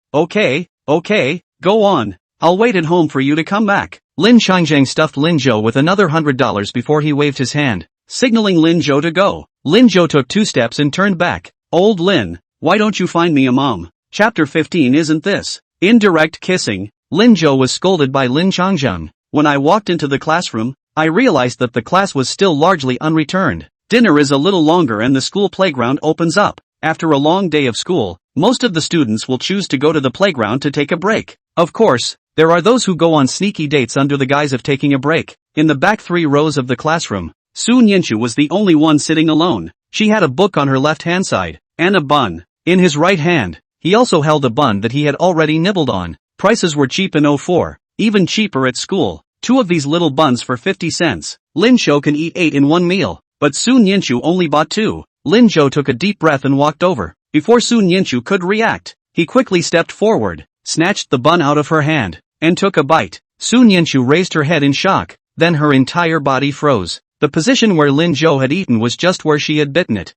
go on. I'll wait at home for you to come back. Lin Changjing stuffed Lin Zhou with another $100 before he waved his hand, signaling Lin Zhou to go. Lin Zhou took 2 steps and turned back. Old Lin, why don't you find me a mom? Chapter 15 isn't this? Indirect kissing. Lin Zhou was scolded by Lin Changjing. When I walked into the classroom, I realized that the class was still largely unreturned. Dinner is a little longer and the school playground opens up. After a long day of school, most of the students will choose to go to the playground to take a break. Of course, there are those who go on sneaky dates under the guise of taking a break. In the back 3 rows of the classroom, Soon Yinchu was the only one sitting alone. She had a book on her left-hand side, and a bun in his right hand. He also held a bun that he had already nibbled on. Prices were cheap in '04, even cheaper at school. 2 of these little buns for 50 cents. Lin Zhou can eat 8 in one meal, but Soon Yinchu only bought 2. Lin Zhou took a deep breath and walked over. Before Soon Yinchu could react, he quickly stepped forward, snatched the bun out of her hand, and took a bite. Soon Yinchu raised her head in shock, then her entire body froze. The position where Lin Zhou had eaten was just where she had bitten it.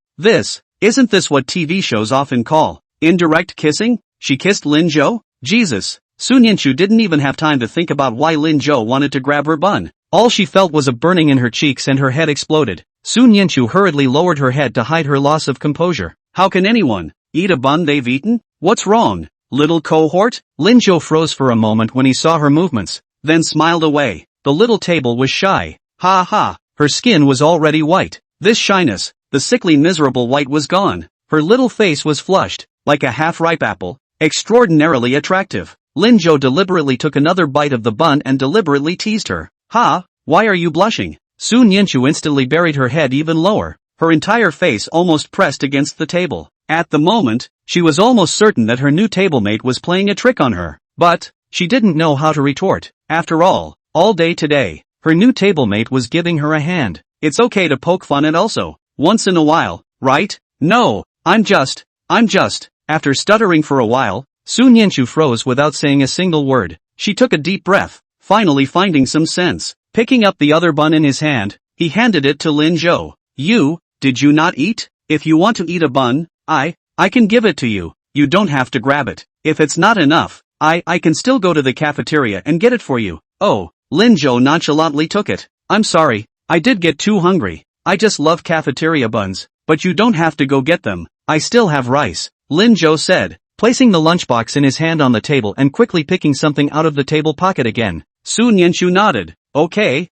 Isn't this what TV shows often call indirect kissing? She kissed Lin Zhou? Jesus! Soon Yinchu didn't even have time to think about why Lin Zhou wanted to grab her bun. All she felt was a burning in her cheeks and her head exploded. Soon Yinchu hurriedly lowered her head to hide her loss of composure. How can anyone eat a bun they've eaten? What's wrong, little cohort? Lin Zhou froze for a moment when he saw her movements, then smiled away. The little table was shy. Ha ha. Her skin was already white. This shyness, the sickly miserable white was gone. Her little face was flushed, like a half-ripe apple, extraordinarily attractive. Lin Zhou deliberately took another bite of the bun and deliberately teased her. Ha, why are you blushing? Soon Yinchu instantly buried her head even lower, her entire face almost pressed against the table. At the moment, she was almost certain that her new tablemate was playing a trick on her, but she didn't know how to retort. After all day today, her new tablemate was giving her a hand. It's okay to poke fun at also, once in a while, right? No, I'm just. After stuttering for a while, Soon Yinchu froze without saying a single word. She took a deep breath, finally finding some sense. Picking up the other bun in his hand, he handed it to Lin Zhou. Did you not eat? If you want to eat a bun, I can give it to you. You don't have to grab it. If it's not enough, I can still go to the cafeteria and get it for you. Oh, Lin Zhou nonchalantly took it. I'm sorry, I did get too hungry. I just love cafeteria buns, but you don't have to go get them. I still have rice, Lin Zhou said, placing the lunchbox in his hand on the table and quickly picking something out of the table pocket again. Soon Yinchu nodded. Okay.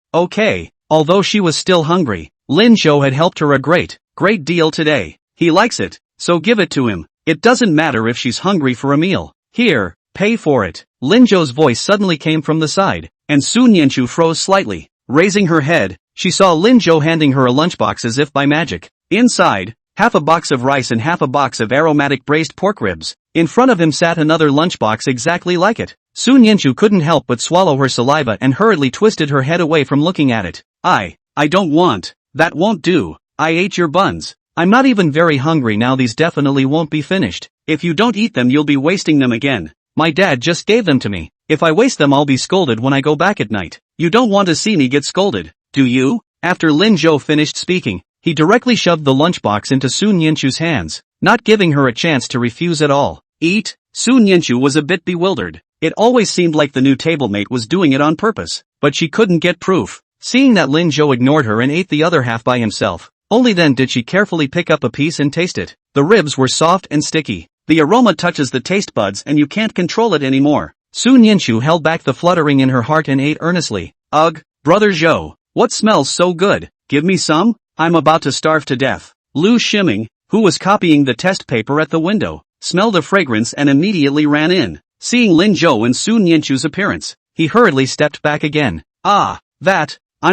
Although she was still hungry, Lin Zhou had helped her a great deal today. He likes it, so give it to him. It doesn't matter if she's hungry for a meal. Here, pay for it. Lin Zhou's voice suddenly came from the side, and Soon Yinchu froze slightly. Raising her head, she saw Lin Zhou handing her a lunchbox as if by magic. Inside, half a box of rice and half a box of aromatic braised pork ribs. In front of him sat another lunchbox exactly like it. Soon Yinchu couldn't help but swallow her saliva and hurriedly twisted her head away from looking at it. I don't want. That won't do. I ate your buns. I'm not even very hungry now. These definitely won't be finished. If you don't eat them you'll be wasting them again. My dad just gave them to me. If I waste them I'll be scolded when I go back at night. You don't want to see me get scolded, do you? After Lin Zhou finished speaking, he directly shoved the lunchbox into Soon Yinchu's hands, not giving her a chance to refuse at all. Eat? Soon Yinchu was a bit bewildered. It always seemed like the new tablemate was doing it on purpose, but she couldn't get proof. Seeing that Lin Zhou ignored her and ate the other half by himself, only then did she carefully pick up a piece and taste it. The ribs were soft and sticky. The aroma touches the taste buds and you can't control it anymore. Soon Yinchu held back the fluttering in her heart and ate earnestly. Ugh, brother Zhou, what smells so good? Give me some? I'm about to starve to death. Lu Shiming, who was copying the test paper at the window, smelled the fragrance and immediately ran in. Seeing Lin Zhou and Soon Yinchu's appearance, he hurriedly stepped back again. I'm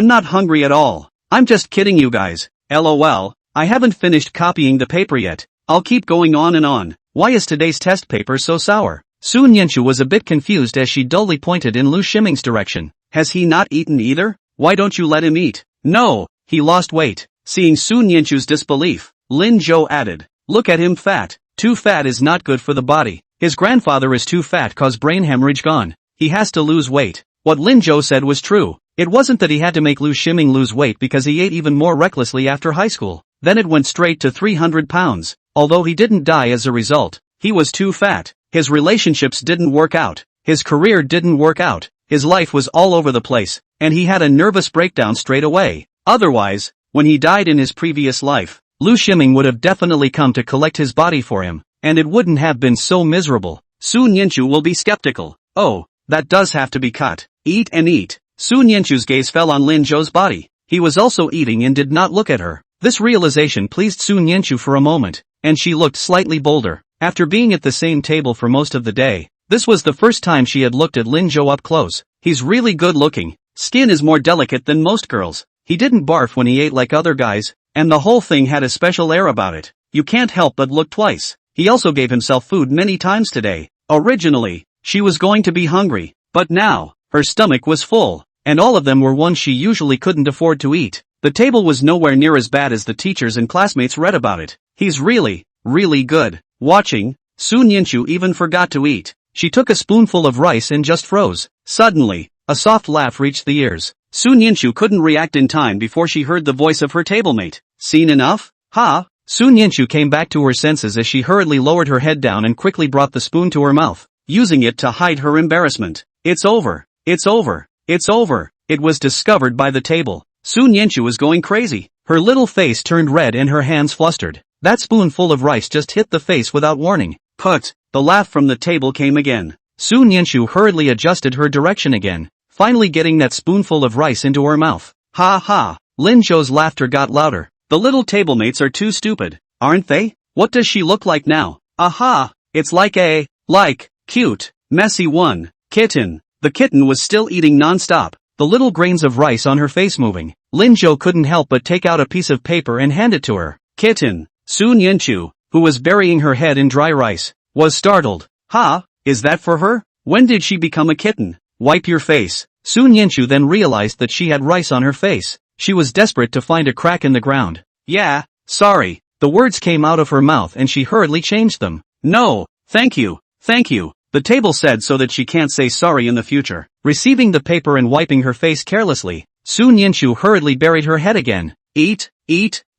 not hungry at all. I'm just kidding you guys. LOL, I haven't finished copying the paper yet. I'll keep going on and on. Why is today's test paper so sour? Soon Yinchu was a bit confused as she dully pointed in Lu Shiming's direction. Has he not eaten either? Why don't you let him eat? No, he lost weight. Seeing Soon Yinchu's disbelief, Lin Zhou added, look at him fat. Too fat is not good for the body. His grandfather is too fat cause brain hemorrhage gone. He has to lose weight. What Lin Zhou said was true. It wasn't that he had to make Lu Shiming lose weight because he ate even more recklessly after high school. Then it went straight to 300 pounds. Although he didn't die as a result, he was too fat. His relationships didn't work out. His career didn't work out. His life was all over the place, and he had a nervous breakdown straight away. Otherwise, when he died in his previous life, Lu Shiming would have definitely come to collect his body for him, and it wouldn't have been so miserable. Soon Yinchu will be skeptical. Oh, that does have to be cut. Eat and eat. Soon Yinchu's gaze fell on Lin Zhou's body. He was also eating and did not look at her. This realization pleased Soon Yinchu for a moment, and she looked slightly bolder. After being at the same table for most of the day, this was the first time she had looked at Lin Jo up close. He's really good looking. Skin is more delicate than most girls. He didn't barf when he ate like other guys, and the whole thing had a special air about it. You can't help but look twice. He also gave himself food many times today. Originally, she was going to be hungry, but now, her stomach was full, and all of them were ones she usually couldn't afford to eat. The table was nowhere near as bad as the teachers and classmates read about it. He's really, really good. Watching, Sun Yinshu even forgot to eat. She took a spoonful of rice and just froze. Suddenly, a soft laugh reached the ears. Sun Yinshu couldn't react in time before she heard the voice of her tablemate. Seen enough? Ha! Sun Yinshu came back to her senses as she hurriedly lowered her head down and quickly brought the spoon to her mouth, using it to hide her embarrassment. It's over. It's over. It's over. It was discovered by the table. Sun Yinshu was going crazy. Her little face turned red and her hands flustered. That spoonful of rice just hit the face without warning. Put! The laugh from the table came again. Sun Yinshu hurriedly adjusted her direction again, finally getting that spoonful of rice into her mouth. Ha ha! Lin Zhou's laughter got louder. The little tablemates are too stupid, aren't they? What does she look like now? Aha! It's like cute, messy one, kitten. The kitten was still eating non-stop, the little grains of rice on her face moving. Lin Zhou couldn't help but take out a piece of paper and hand it to her. Kitten. Sun Yinshu, who was burying her head in dry rice, was startled. Ha! Is that for her? When did she become a kitten? Wipe your face. Sun Yinshu then realized that she had rice on her face. She was desperate to find a crack in the ground. Yeah, sorry. The words came out of her mouth and she hurriedly changed them. No, thank you, thank you. The table said so that she can't say sorry in the future. Receiving the paper and wiping her face carelessly, Sun Yinshu hurriedly buried her head again. Eat,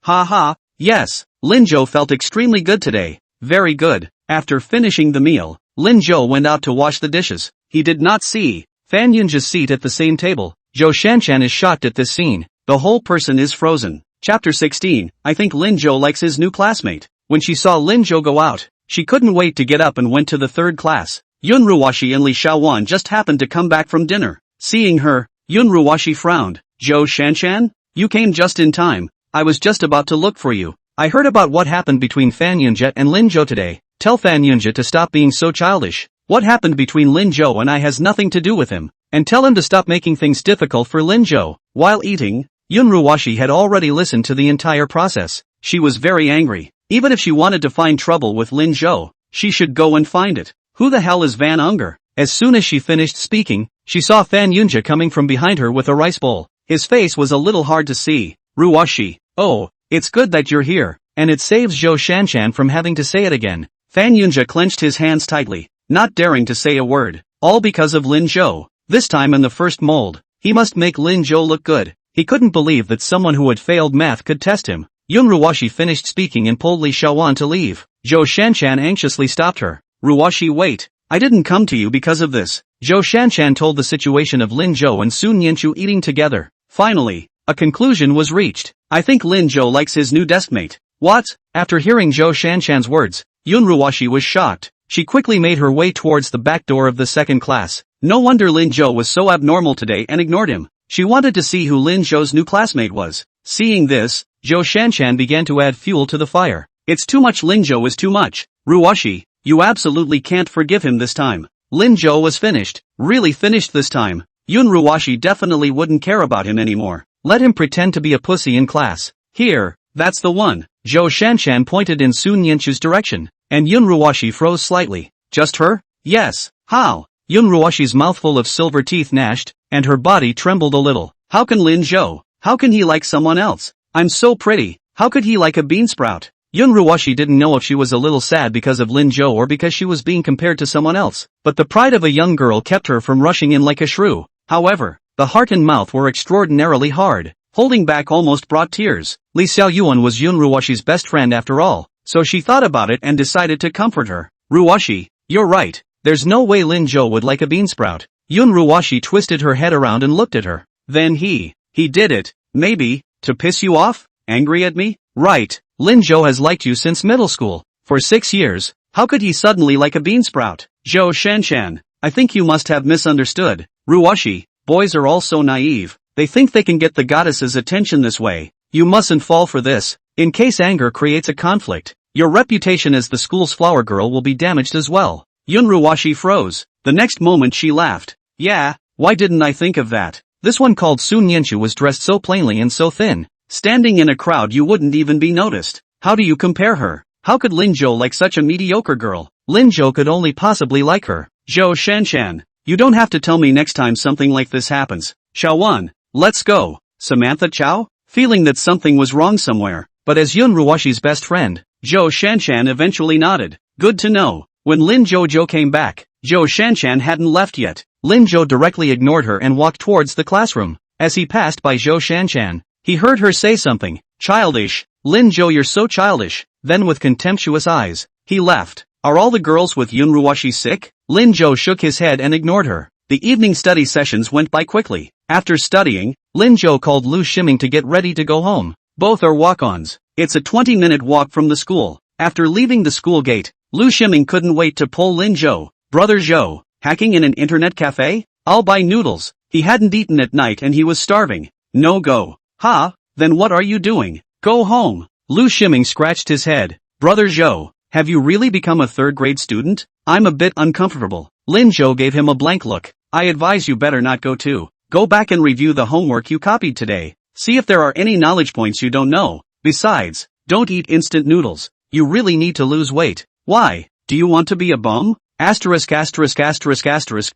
ha ha, yes. Lin Zhou felt extremely good today. Very good. After finishing the meal, Lin Zhou went out to wash the dishes. He did not see Fan Yunja's seat at the same table. Zhou Shanshan is shocked at this scene. The whole person is frozen. Chapter 16, I think Lin Zhou likes his new classmate. When she saw Lin Zhou go out, she couldn't wait to get up and went to the third class. Yun Ruwashi and Li Xiaowan just happened to come back from dinner. Seeing her, Yun Ruwashi frowned. Zhou Shanshan? You came just in time. I was just about to look for you. I heard about what happened between Fan Yunja and Lin Zhou today. Tell Fan Yunja to stop being so childish. What happened between Lin Zhou and I has nothing to do with him. And tell him to stop making things difficult for Lin Zhou. While eating, Yun Ruwashi had already listened to the entire process. She was very angry. Even if she wanted to find trouble with Lin Zhou, she should go and find it. Who the hell is Van Unger? As soon as she finished speaking, she saw Fan Yunja coming from behind her with a rice bowl. His face was a little hard to see. Ruwashi, oh, it's good that you're here, and it saves Zhou Shanshan from having to say it again. Fan Yunja clenched his hands tightly, not daring to say a word, all because of Lin Zhou. This time in the first mold, he must make Lin Zhou look good. He couldn't believe that someone who had failed math could test him. Yun Ruwashi finished speaking and pulled Li Xiaowan to leave. Zhou Shanshan anxiously stopped her. Ruwashi, wait. I didn't come to you because of this. Zhou Shanshan told the situation of Lin Zhou and Sun Yinshu eating together. Finally, a conclusion was reached. I think Lin Zhou likes his new deskmate. What? After hearing Zhou Shanshan's words, Yun Ruwashi was shocked. She quickly made her way towards the back door of the second class. No wonder Lin Zhou was so abnormal today and ignored him. She wanted to see who Lin Zhou's new classmate was. Seeing this, Zhou Shanshan began to add fuel to the fire. It's too much. Lin Zhou is too much. Ruwashi, you absolutely can't forgive him this time. Lin Zhou was finished. Really finished this time. Yun Ruwashi definitely wouldn't care about him anymore. Let him pretend to be a pussy in class. Here, that's the one. Zhou Shanshan pointed in Sun Yinshu's direction, and Yun Ruwashi froze slightly. Just her? Yes. How? Yun Ruwashi's mouthful of silver teeth gnashed, and her body trembled a little. How can Lin Zhou? How can he like someone else? I'm so pretty. How could he like a beansprout? Yun Ruwashi didn't know if she was a little sad because of Lin Zhou or because she was being compared to someone else, but the pride of a young girl kept her from rushing in like a shrew. However, the heart and mouth were extraordinarily hard. Holding back almost brought tears. Li Xiaoyuan was Yun Ruwashi's best friend after all, so she thought about it and decided to comfort her. Ruwashi, you're right. There's no way Lin Zhou would like a beansprout. Yun Ruwashi twisted her head around and looked at her. Then he did it. Maybe, to piss you off? Angry at me? Right. Lin Zhou has liked you since middle school. For 6 years. How could he suddenly like a beansprout? Zhou Shanshan, I think you must have misunderstood. Ruwashi, boys are all so naive. They think they can get the goddess's attention this way. You mustn't fall for this. In case anger creates a conflict, Your reputation as the school's flower girl will be damaged as well. Yunruwashi froze. The next moment she laughed. Yeah, why didn't I think of that? This one called Sun Yenshu was dressed so plainly and so thin. Standing in a crowd you wouldn't even be noticed. How do you compare her? How could Linjo like such a mediocre girl? Linjo could only possibly like her. Zhou Shanshan. You don't have to tell me next time something like this happens. Xiaowan. Let's go. Samantha Chow? Feeling that something was wrong somewhere, but as Yun Ruwashi's best friend, Zhou Shanshan eventually nodded. Good to know. When Lin Zhou came back, Zhou Shanshan hadn't left yet. Lin Zhou directly ignored her and walked towards the classroom. As he passed by Zhou Shanshan, he heard her say something. Childish. Lin Zhou, you're so childish. Then with contemptuous eyes, he left. Are all the girls with Yun Ruwashi sick? Lin Zhou shook his head and ignored her. The evening study sessions went by quickly. After studying, Lin Zhou called Lu Shiming to get ready to go home. Both are walk-ons. It's a 20-minute walk from the school. After leaving the school gate, Lu Shiming couldn't wait to pull Lin Zhou. Brother Zhou, hacking in an internet cafe? I'll buy noodles. He hadn't eaten at night and he was starving. No go. Ha? Then what are you doing? Go home. Lu Shiming scratched his head. Brother Zhou, have you really become a third-grade student? I'm a bit uncomfortable. Lin Zhou gave him a blank look. I advise you better not go too. Go back and review the homework you copied today. See if there are any knowledge points you don't know. Besides, don't eat instant noodles. You really need to lose weight. Why? Do you want to be a bum? Asterisk.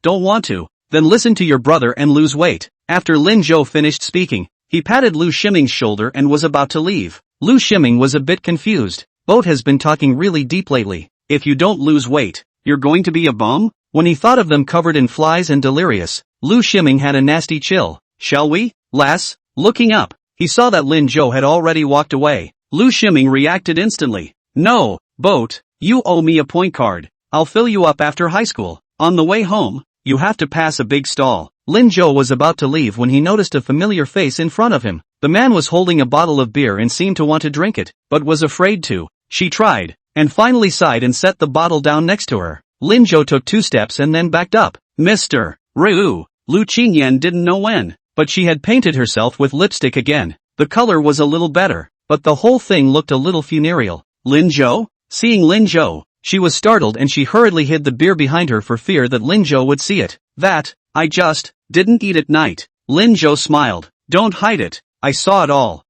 Don't want to. Then listen to your brother and lose weight. After Lin Zhou finished speaking, he patted Lu Shiming's shoulder and was about to leave. Lu Shiming was a bit confused. Boat has been talking really deep lately. If you don't lose weight, you're going to be a bum? When he thought of them covered in flies and delirious, Lu Shiming had a nasty chill. Shall we, lass? Looking up, he saw that Lin Zhou had already walked away. Lu Shiming reacted instantly. No, Boat, you owe me a point card. I'll fill you up after high school. On the way home, you have to pass a big stall. Lin Zhou was about to leave when he noticed a familiar face in front of him. The man was holding a bottle of beer and seemed to want to drink it, but was afraid to. She tried, and finally sighed and set the bottle down next to her. Lin Zhou took 2 steps and then backed up. Mr. Ryu. Lu Qingyan didn't know when, but she had painted herself with lipstick again. The color was a little better, but the whole thing looked a little funereal. Lin Zhou? Seeing Lin Zhou, she was startled and she hurriedly hid the beer behind her for fear that Lin Zhou would see it. That, I just, didn't eat at night. Lin Zhou smiled. Don't hide it. I saw it all.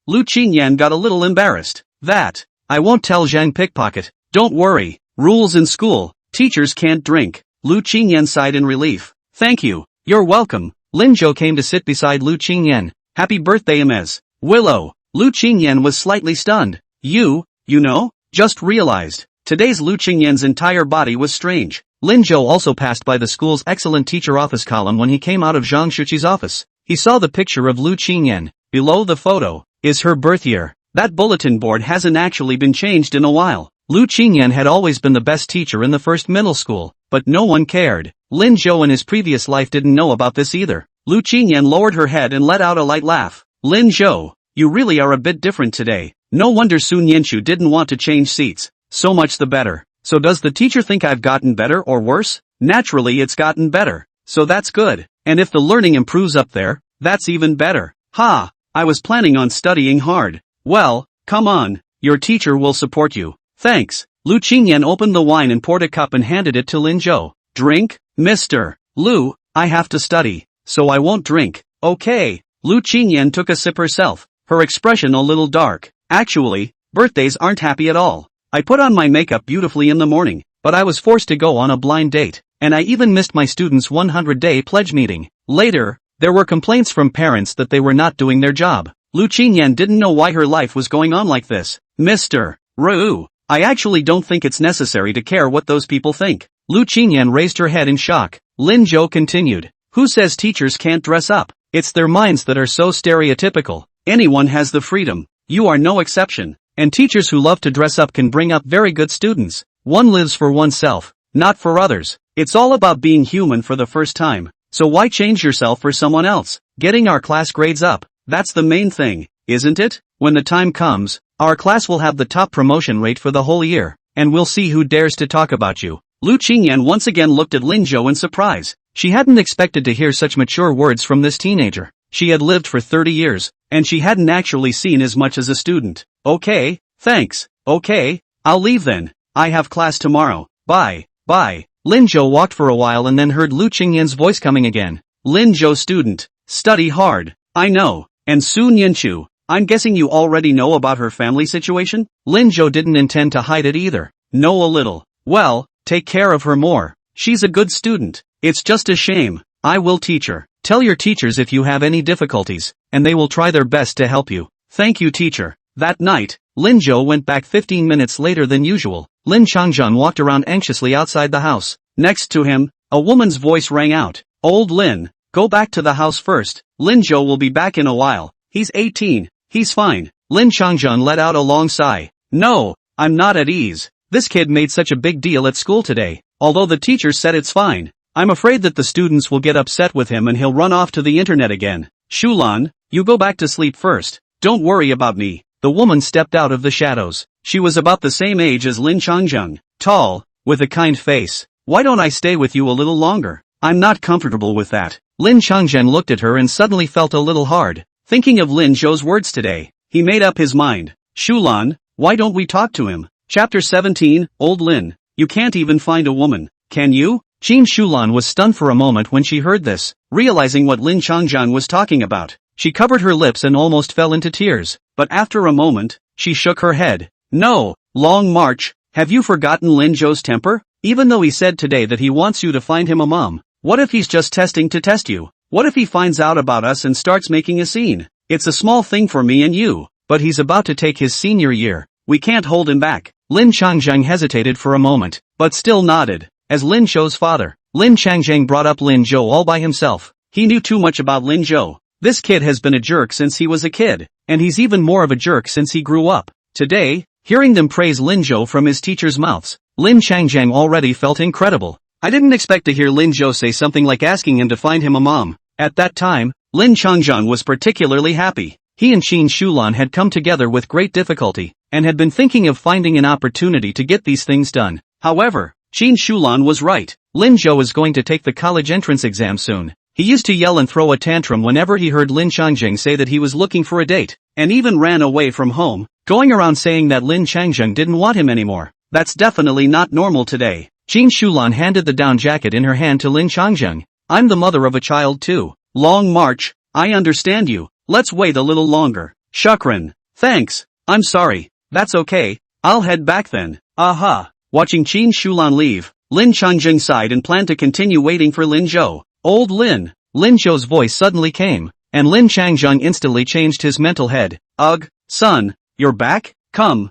Lu Qingyan got a little embarrassed. That, I won't tell Zhang Pickpocket. Don't worry. Rules in school. Teachers can't drink. Lu Qingyan sighed in relief. Thank you. You're welcome. Lin Zhou came to sit beside Lu Qingyan. Happy birthday, Ms. Willow. Lu Qingyan was slightly stunned. You know? Just realized. Today's Lu Qingyan's entire body was strange. Lin Zhou also passed by the school's excellent teacher office column when he came out of Zhang Shuqi's office. He saw the picture of Lu Qingyan. Below the photo is her birth year. That bulletin board hasn't actually been changed in a while. Lu Qingyan had always been the best teacher in the first middle school, but no one cared. Lin Zhou in his previous life didn't know about this either. Lu Qingyan lowered her head and let out a light laugh. Lin Zhou, you really are a bit different today. No wonder Sun Yenshu didn't want to change seats. So much the better. So does the teacher think I've gotten better or worse? Naturally it's gotten better. So that's good. And if the learning improves up there, that's even better. Ha! I was planning on studying hard. Well, come on. Your teacher will support you. Thanks. Lu Qingyan opened the wine and poured a cup and handed it to Lin Zhou. Drink? Mr. Lu, I have to study, so I won't drink. Okay. Lu Qingyan took a sip herself, her expression a little dark. Actually, birthdays aren't happy at all. I put on my makeup beautifully in the morning, but I was forced to go on a blind date, and I even missed my students' 100-day pledge meeting. Later, there were complaints from parents that they were not doing their job. Lu Qingyan didn't know why her life was going on like this. Mr. Ryu, I actually don't think it's necessary to care what those people think. Lu Qingyan raised her head in shock. Lin Zhou continued. Who says teachers can't dress up? It's their minds that are so stereotypical. Anyone has the freedom. You are no exception. And teachers who love to dress up can bring up very good students. One lives for oneself, not for others. It's all about being human for the first time. So why change yourself for someone else? Getting our class grades up. That's the main thing, isn't it? When the time comes, our class will have the top promotion rate for the whole year, and we'll see who dares to talk about you. Lu Qingyan once again looked at Lin Zhou in surprise. She hadn't expected to hear such mature words from this teenager. She had lived for 30 years, and she hadn't actually seen as much as a student. Okay, thanks. Okay, I'll leave then. I have class tomorrow. Bye. Bye. Lin Zhou walked for a while and then heard Lu Qingyan's voice coming again. Lin Zhou student. Study hard. I know. And Su Nianchu. I'm guessing you already know about her family situation? Lin Zhou didn't intend to hide it either. Know a little. Well, take care of her more. She's a good student. It's just a shame. I will teach her. Tell your teachers if you have any difficulties, and they will try their best to help you. Thank you, teacher. That night, Lin Zhou went back 15 minutes later than usual. Lin Changzhen walked around anxiously outside the house. Next to him, a woman's voice rang out. Old Lin, go back to the house first. Lin Zhou will be back in a while. He's 18. He's fine. Lin Changzhen let out a long sigh. No, I'm not at ease. This kid made such a big deal at school today. Although the teacher said it's fine, I'm afraid that the students will get upset with him and he'll run off to the internet again. Shulan, you go back to sleep first. Don't worry about me. The woman stepped out of the shadows. She was about the same age as Lin Changzhen, tall, with a kind face. Why don't I stay with you a little longer? I'm not comfortable with that. Lin Changzhen looked at her and suddenly felt a little hard. Thinking of Lin Zhou's words today, he made up his mind. Shulan, why don't we talk to him? Chapter 17, Old Lin. You can't even find a woman, can you? Qin Shulan was stunned for a moment when she heard this, realizing what Lin Changzhen was talking about. She covered her lips and almost fell into tears, but after a moment, she shook her head. No, Long March, have you forgotten Lin Zhou's temper? Even though he said today that he wants you to find him a mom, what if he's just testing to test you? What if he finds out about us and starts making a scene? It's a small thing for me and you, but he's about to take his senior year. We can't hold him back. Lin Changzhen hesitated for a moment, but still nodded. As Lin Zhou's father, Lin Changzhen brought up Lin Zhou all by himself. He knew too much about Lin Zhou. This kid has been a jerk since he was a kid, and he's even more of a jerk since he grew up. Today, hearing them praise Lin Zhou from his teachers' mouths, Lin Changzhen already felt incredible. I didn't expect to hear Lin Zhou say something like asking him to find him a mom. At that time, Lin Changzhen was particularly happy. He and Qin Shulan had come together with great difficulty, and had been thinking of finding an opportunity to get these things done. However, Qin Shulan was right. Lin Zhou is going to take the college entrance exam soon. He used to yell and throw a tantrum whenever he heard Lin Changzhen say that he was looking for a date, and even ran away from home, going around saying that Lin Changzhen didn't want him anymore. That's definitely not normal today. Qin Shulan handed the down jacket in her hand to Lin Changzhen. I'm the mother of a child too. Long March, I understand you. Let's wait a little longer. Shukran. Thanks. I'm sorry. That's okay. I'll head back then. Aha. Watching Qin Shulan leave, Lin Changzhen sighed and planned to continue waiting for Lin Zhou. Old Lin. Lin Zhou's voice suddenly came, and Lin Changzhen instantly changed his mental head. Ugh, son, you're back? Come.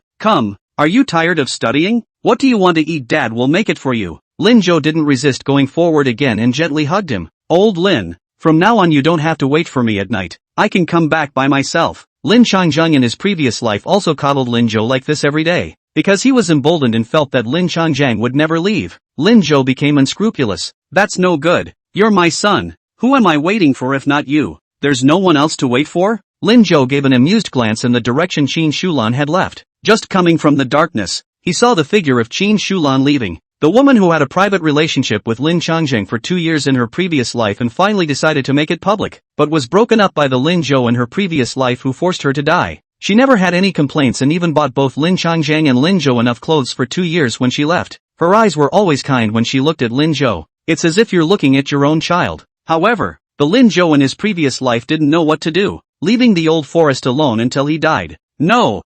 Are you tired of studying? What do you want to eat? Dad will make it for you. Lin Zhou didn't resist going forward again and gently hugged him. Old Lin, from now on you don't have to wait for me at night. I can come back by myself. Lin Changzhen in his previous life also coddled Lin Zhou like this every day. Because he was emboldened and felt that Lin Changzhen would never leave, Lin Zhou became unscrupulous. That's no good. You're my son. Who am I waiting for if not you? There's no one else to wait for? Lin Zhou gave an amused glance in the direction Qin Shulan had left. Just coming from the darkness, he saw the figure of Qin Shulan leaving. The woman who had a private relationship with Lin Changzhen for 2 years in her previous life and finally decided to make it public, but was broken up by the Lin Zhou in her previous life who forced her to die. She never had any complaints and even bought both Lin Changzhen and Lin Zhou enough clothes for 2 years when she left. Her eyes were always kind when she looked at Lin Zhou. It's as if you're looking at your own child. However, the Lin Zhou in his previous life didn't know what to do, leaving the old forest alone until he died. No,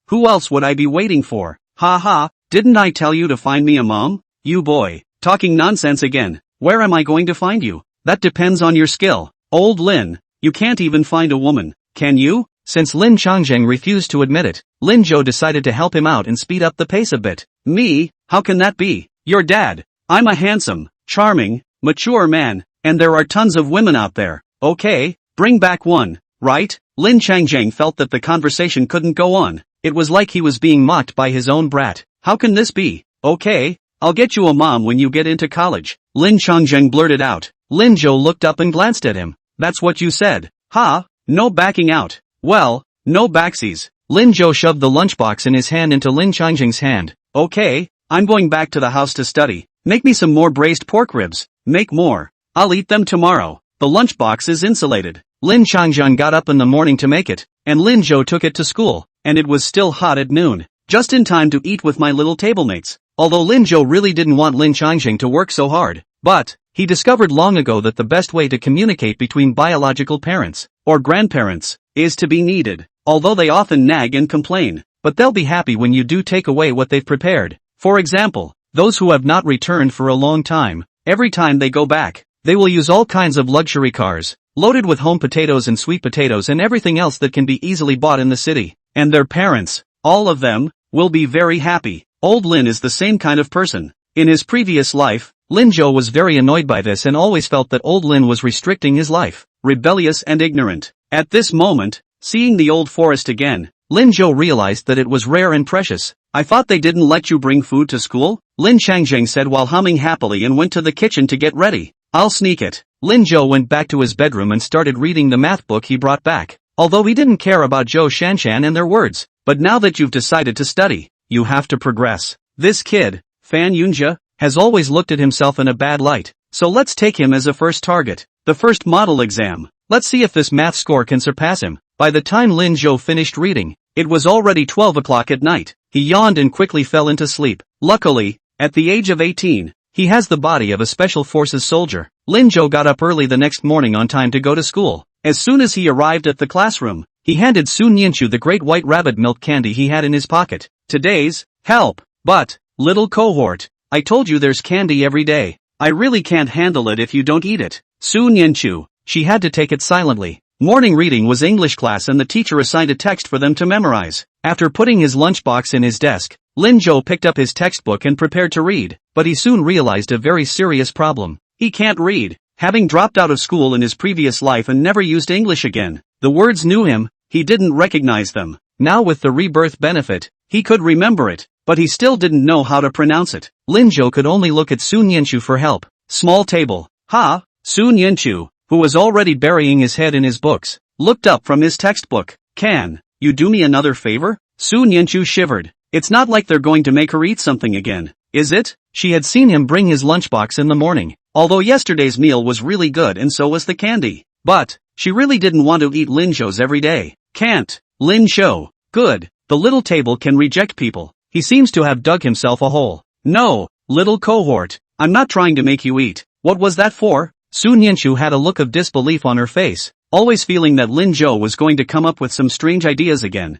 who else would I be waiting for? Ha ha, didn't I tell you to find me a mom? You boy, talking nonsense again. Where am I going to find you? That depends on your skill. Old Lin, you can't even find a woman, can you? Since Lin Changzhen refused to admit it, Lin Zhou decided to help him out and speed up the pace a bit. Me? How can that be? Your dad. I'm a handsome, charming, mature man, and there are tons of women out there. Okay, bring back one, right? Lin Changzhen felt that the conversation couldn't go on. It was like he was being mocked by his own brat. How can this be? Okay, I'll get you a mom when you get into college. Lin Changzhen blurted out. Lin Zhou looked up and glanced at him. That's what you said. Ha, no backing out. Well, no backsies. Lin Zhou shoved the lunchbox in his hand into Lin Changzhen's hand. Okay, I'm going back to the house to study. Make me some more braised pork ribs. Make more. I'll eat them tomorrow. The lunchbox is insulated. Lin Changzhen got up in the morning to make it, and Lin Zhou took it to school, and it was still hot at noon. just in time to eat with my little tablemates. Although Lin Zhou really didn't want Lin Changjing to work so hard, but he discovered long ago that the best way to communicate between biological parents, or grandparents, is to be needed. Although they often nag and complain, but they'll be happy when you do take away what they've prepared. For example, those who have not returned for a long time, every time they go back, they will use all kinds of luxury cars, loaded with home potatoes and sweet potatoes and everything else that can be easily bought in the city. And their parents, all of them, will be very happy. Old Lin is the same kind of person. In his previous life, Lin Zhou was very annoyed by this and always felt that old Lin was restricting his life, rebellious and ignorant. At this moment, seeing the old forest again, Lin Zhou realized that it was rare and precious. I thought they didn't let you bring food to school? Lin Changjing said while humming happily and went to the kitchen to get ready. I'll sneak it. Lin Zhou went back to his bedroom and started reading the math book he brought back. Although he didn't care about Zhou Shanshan and their words. But now that you've decided to study, you have to progress. This kid, Fan Yunjia, has always looked at himself in a bad light. So let's take him as a first target. The first model exam. Let's see if this math score can surpass him. By the time Lin Zhou finished reading, it was already 12 o'clock at night. He yawned and quickly fell into sleep. Luckily, at the age of 18, he has the body of a special forces soldier. Lin Zhou got up early the next morning on time to go to school. As soon as he arrived at the classroom, he handed Sun Yanchu the great white rabbit milk candy he had in his pocket. Today's, help, but, little cohort, I told you there's candy every day. I really can't handle it if you don't eat it. Sun Yanchu, she had to take it silently. Morning reading was English class and the teacher assigned a text for them to memorize. After putting his lunchbox in his desk, Lin Zhou picked up his textbook and prepared to read, but he soon realized a very serious problem. He can't read, having dropped out of school in his previous life and never used English again. The words knew him, he didn't recognize them. Now with the rebirth benefit, he could remember it, but he still didn't know how to pronounce it. Lin Zhou could only look at Sun Yanchu for help. Small table. Ha! Sun Yanchu, who was already burying his head in his books, looked up from his textbook. Can you do me another favor? Sun Yanchu shivered. It's not like they're going to make her eat something again, is it? She had seen him bring his lunchbox in the morning, although yesterday's meal was really good and so was the candy. But, she really didn't want to eat Lin Zhou's every day. Can't. Lin Zhou. Good. The little table can reject people. He seems to have dug himself a hole. No, little cohort, I'm not trying to make you eat. What was that for? Sun Yanchu had a look of disbelief on her face, always feeling that Lin Zhou was going to come up with some strange ideas again.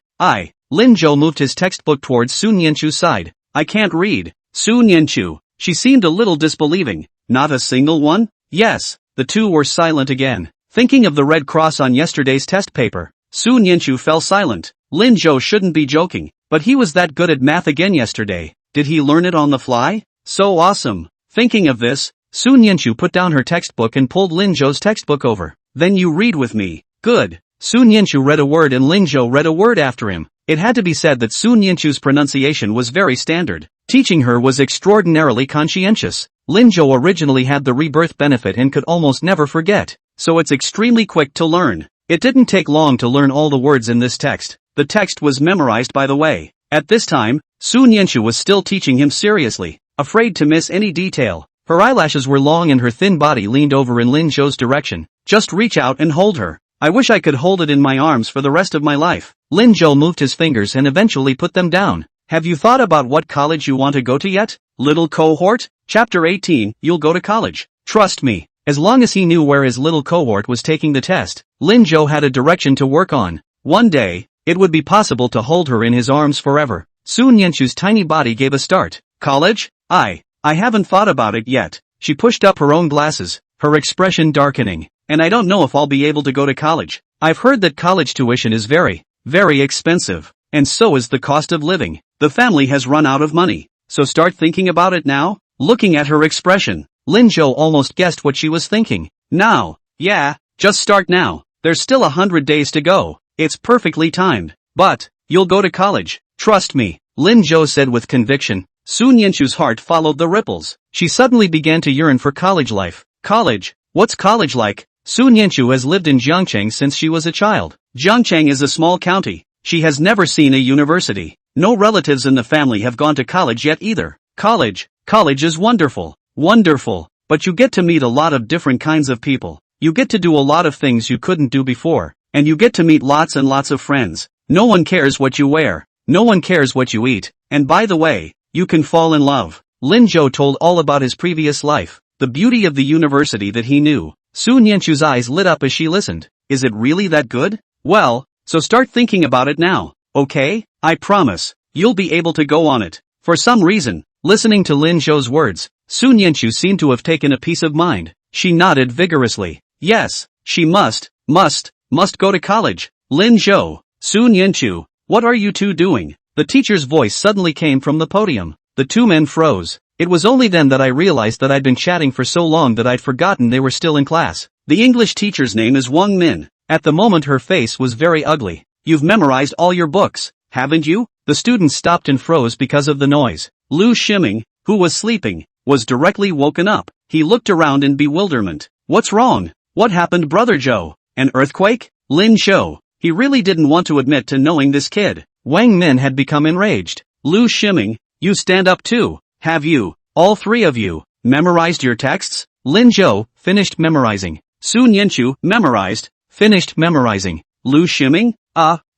Lin Zhou moved his textbook towards Sun Yanchu's side. I can't read. Sun Yanchu. She seemed a little disbelieving. Not a single one? Yes. The two were silent again. Thinking of the red cross on yesterday's test paper, Sun Yanchu fell silent. Lin Zhou shouldn't be joking, but he was that good at math again yesterday. Did he learn it on the fly? So awesome. Thinking of this, Sun Yanchu put down her textbook and pulled Lin Zhou's textbook over. Then you read with me. Good. Sun Yanchu read a word and Lin Zhou read a word after him. It had to be said that Sun Yanchu's pronunciation was very standard. Teaching her was extraordinarily conscientious. Lin Zhou originally had the rebirth benefit and could almost never forget, so it's extremely quick to learn. It didn't take long to learn all the words in this text. The text was memorized by the way. At this time, Sun Yanchu was still teaching him seriously, afraid to miss any detail. Her eyelashes were long and her thin body leaned over in Lin Zhou's direction. Just reach out and hold her. I wish I could hold it in my arms for the rest of my life. Lin Zhou moved his fingers and eventually put them down. Have you thought about what college you want to go to yet? Little cohort? Chapter 18, you'll go to college. Trust me. As long as he knew where his little cohort was taking the test, Lin Zhou had a direction to work on. One day, it would be possible to hold her in his arms forever. Sun Yanchu's tiny body gave a start. College? I haven't thought about it yet. She pushed up her own glasses, her expression darkening. And I don't know if I'll be able to go to college. I've heard that college tuition is very, very expensive. And so is the cost of living. The family has run out of money. So start thinking about it now? Looking at her expression, Lin Zhou almost guessed what she was thinking. Now? Yeah, just start now. There's still 100 days to go. It's perfectly timed. But, you'll go to college. Trust me, Lin Zhou said with conviction. Sun Yanchu's heart followed the ripples. She suddenly began to yearn for college life. College? What's college like? Sun Yanchu has lived in Jiangcheng since she was a child. Jiangcheng is a small county. She has never seen a university. No relatives in the family have gone to college yet either. College is wonderful. Wonderful. But you get to meet a lot of different kinds of people. You get to do a lot of things you couldn't do before. And you get to meet lots and lots of friends. No one cares what you wear. no one cares what you eat, and by the way, you can fall in love. Lin Zhou told all about his previous life, the beauty of the university that he knew. Su Nianchu's eyes lit up as she listened. Is it really that good? Well, so start thinking about it now, okay? I promise, you'll be able to go on it. For some reason, listening to Lin Zhou's words, Su Nianchu seemed to have taken a piece of mind. She nodded vigorously. Yes, she must go to college. Lin Zhou, Su Nianchu, what are you two doing? The teacher's voice suddenly came from the podium. The two men froze. It was only then that I realized that I'd been chatting for so long that I'd forgotten they were still in class. The English teacher's name is Wang Min. At the moment her face was very ugly. You've memorized all your books, haven't you? The students stopped and froze because of the noise. Lu Shiming, who was sleeping, was directly woken up. He looked around in bewilderment. What's wrong? What happened, Brother Zhou? An earthquake? Lin Zhou. He really didn't want to admit to knowing this kid. Wang Min had become enraged. Lu Shiming, you stand up too. Have you, all three of you, memorized your texts? Lin Zhou finished memorizing. Su Nianchu memorized, finished memorizing. Lu Shiming?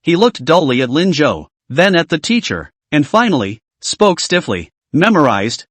He looked dully at Lin Zhou, then at the teacher, and finally, spoke stiffly. Memorized.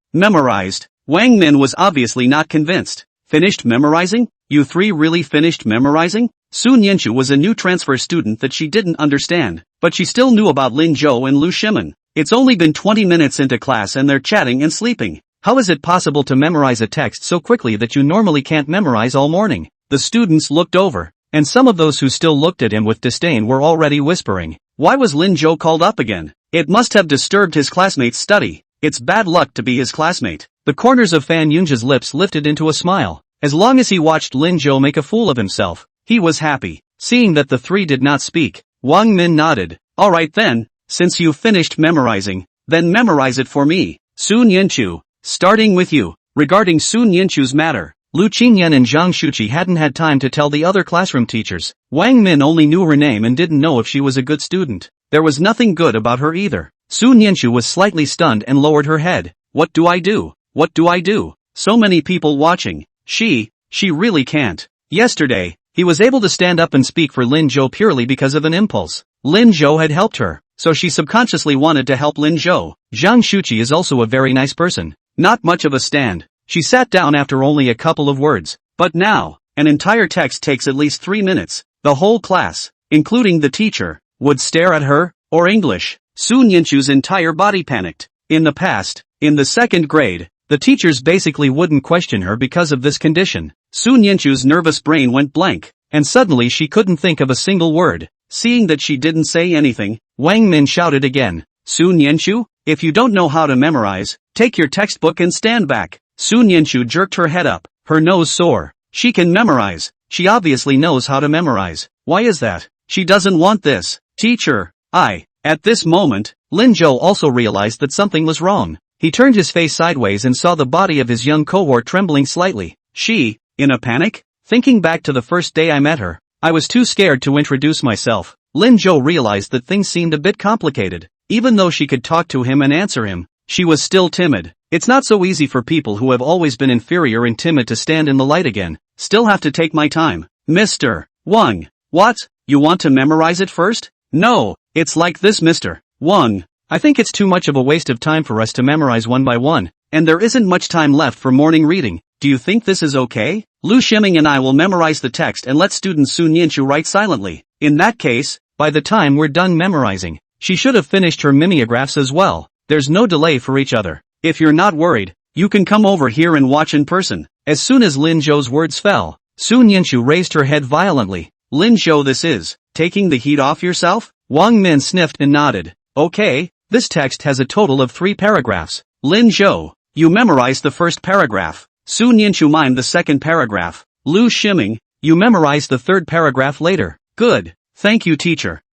Wang Min was obviously not convinced. Finished memorizing? You three really finished memorizing? Su Nianchu was a new transfer student that she didn't understand, but she still knew about Lin Zhou and Lu Shimin. It's only been 20 minutes into class and they're chatting and sleeping. How is it possible to memorize a text so quickly that you normally can't memorize all morning? The students looked over, and some of those who still looked at him with disdain were already whispering. Why was Lin Zhou called up again? It must have disturbed his classmate's study. It's bad luck to be his classmate. The corners of Fan Yunja's lips lifted into a smile. As long as he watched Lin Zhou make a fool of himself, he was happy. Seeing that the three did not speak, Wang Min nodded. Alright then, since you've finished memorizing, then memorize it for me. Su Nianchu, starting with you. Regarding Su Nianchu's matter, Lu Qingyan and Zhang Shuqi hadn't had time to tell the other classroom teachers. Wang Min only knew her name and didn't know if she was a good student. There was nothing good about her either. Su Nianchu was slightly stunned and lowered her head. What do I do? What do I do? So many people watching. She really can't. Yesterday, he was able to stand up and speak for Lin Zhou purely because of an impulse. Lin Zhou had helped her, so she subconsciously wanted to help Lin Zhou. Zhang Shuqi is also a very nice person. Not much of a stand. She sat down after only a couple of words. But now, an entire text takes at least 3 minutes. The whole class, including the teacher, would stare at her, or English. Su Nianchu's entire body panicked. In the past, in the second grade, the teachers basically wouldn't question her because of this condition. Su Nianchu's nervous brain went blank, and suddenly she couldn't think of a single word. Seeing that she didn't say anything, Wang Min shouted again. Su Nianchu, if you don't know how to memorize, take your textbook and stand back. Su Nianchu jerked her head up, her nose sore. She can memorize. She obviously knows how to memorize. Why is that? She doesn't want this. Teacher, At this moment, Lin Zhou also realized that something was wrong. He turned his face sideways and saw the body of his young cohort trembling slightly. She, in a panic? Thinking back to the first day I met her, I was too scared to introduce myself. Lin Zhou realized that things seemed a bit complicated. Even though she could talk to him and answer him, she was still timid. It's not so easy for people who have always been inferior and timid to stand in the light again. Still have to take my time. Mr. Wang. What? You want to memorize it first? No, it's like this, Mr. Wang. I think it's too much of a waste of time for us to memorize one by one, and there isn't much time left for morning reading. Do you think this is okay? Lu Shiming and I will memorize the text and let student Su Nianchu write silently. In that case, by the time we're done memorizing, she should have finished her mimeographs as well. There's no delay for each other. If you're not worried, you can come over here and watch in person. As soon as Lin Zhou's words fell, Su Nianchu raised her head violently. Lin Zhou, this is taking the heat off yourself? Wang Min sniffed and nodded. Okay, this text has a total of 3 paragraphs. Lin Zhou, you memorized the first paragraph. Su Nianchu mimed the second paragraph. Lu Shiming, you memorized the third paragraph later. Good. Thank you, teacher.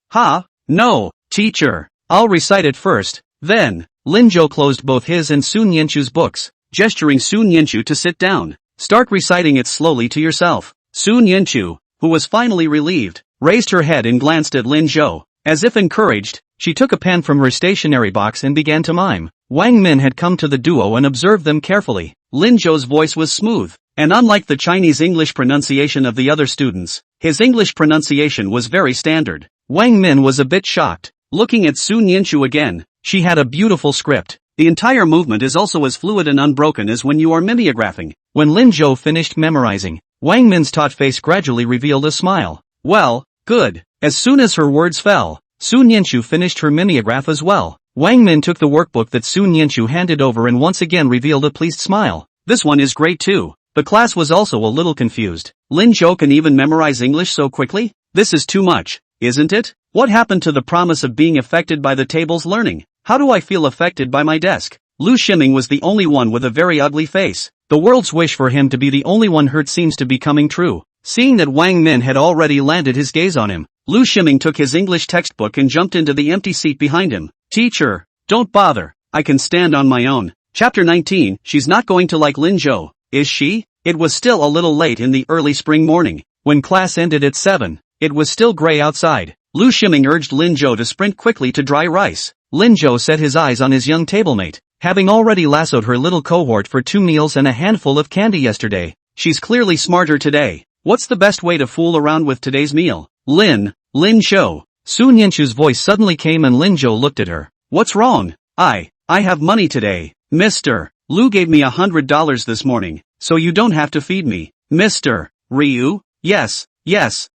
No, teacher. I'll recite it first. Then, Lin Zhou closed both his and Su Nianchu's books, gesturing Su Nianchu to sit down. Start reciting it slowly to yourself. Su Nianchu, who was finally relieved, raised her head and glanced at Lin Zhou. As if encouraged, she took a pen from her stationery box and began to mime. Wang Min had come to the duo and observed them carefully. Lin Zhou's voice was smooth, and unlike the Chinese English pronunciation of the other students, his English pronunciation was very standard. Wang Min was a bit shocked. looking at Sun Yinshu again. She had a beautiful script. The entire movement is also as fluid and unbroken as when you are mimeographing. When Lin Zhou finished memorizing, Wang Min's taut face gradually revealed a smile. Well, good. As soon as her words fell, Sun Yinshu finished her mimeograph as well. Wang Min took the workbook that Sun Yinshu handed over and once again revealed a pleased smile. This one is great too. The class was also a little confused. Lin Zhou can even memorize English so quickly? This is too much, isn't it? What happened to the promise of being affected by the table's learning? How do I feel affected by my desk? Lu Shiming was the only one with a very ugly face. The world's wish for him to be the only one hurt seems to be coming true. Seeing that Wang Min had already landed his gaze on him, Lu Shiming took his English textbook and jumped into the empty seat behind him. Teacher, don't bother. I can stand on my own. Chapter 19, she's not going to like Lin Zhou, is she? It was still a little late in the early spring morning. When class ended at 7, it was still gray outside. Lu Shiming urged Lin Zhou to sprint quickly to dry rice. Lin Zhou set his eyes on his young tablemate. Having already lassoed her little cohort for 2 meals and a handful of candy yesterday, she's clearly smarter today. What's the best way to fool around with today's meal? Lin Zhou. Sun Yinshu's voice suddenly came and Lin Zhou looked at her. What's wrong? I have money today. Mr. Lu gave me $100 this morning, so you don't have to feed me. Mr. Ryu? Yes.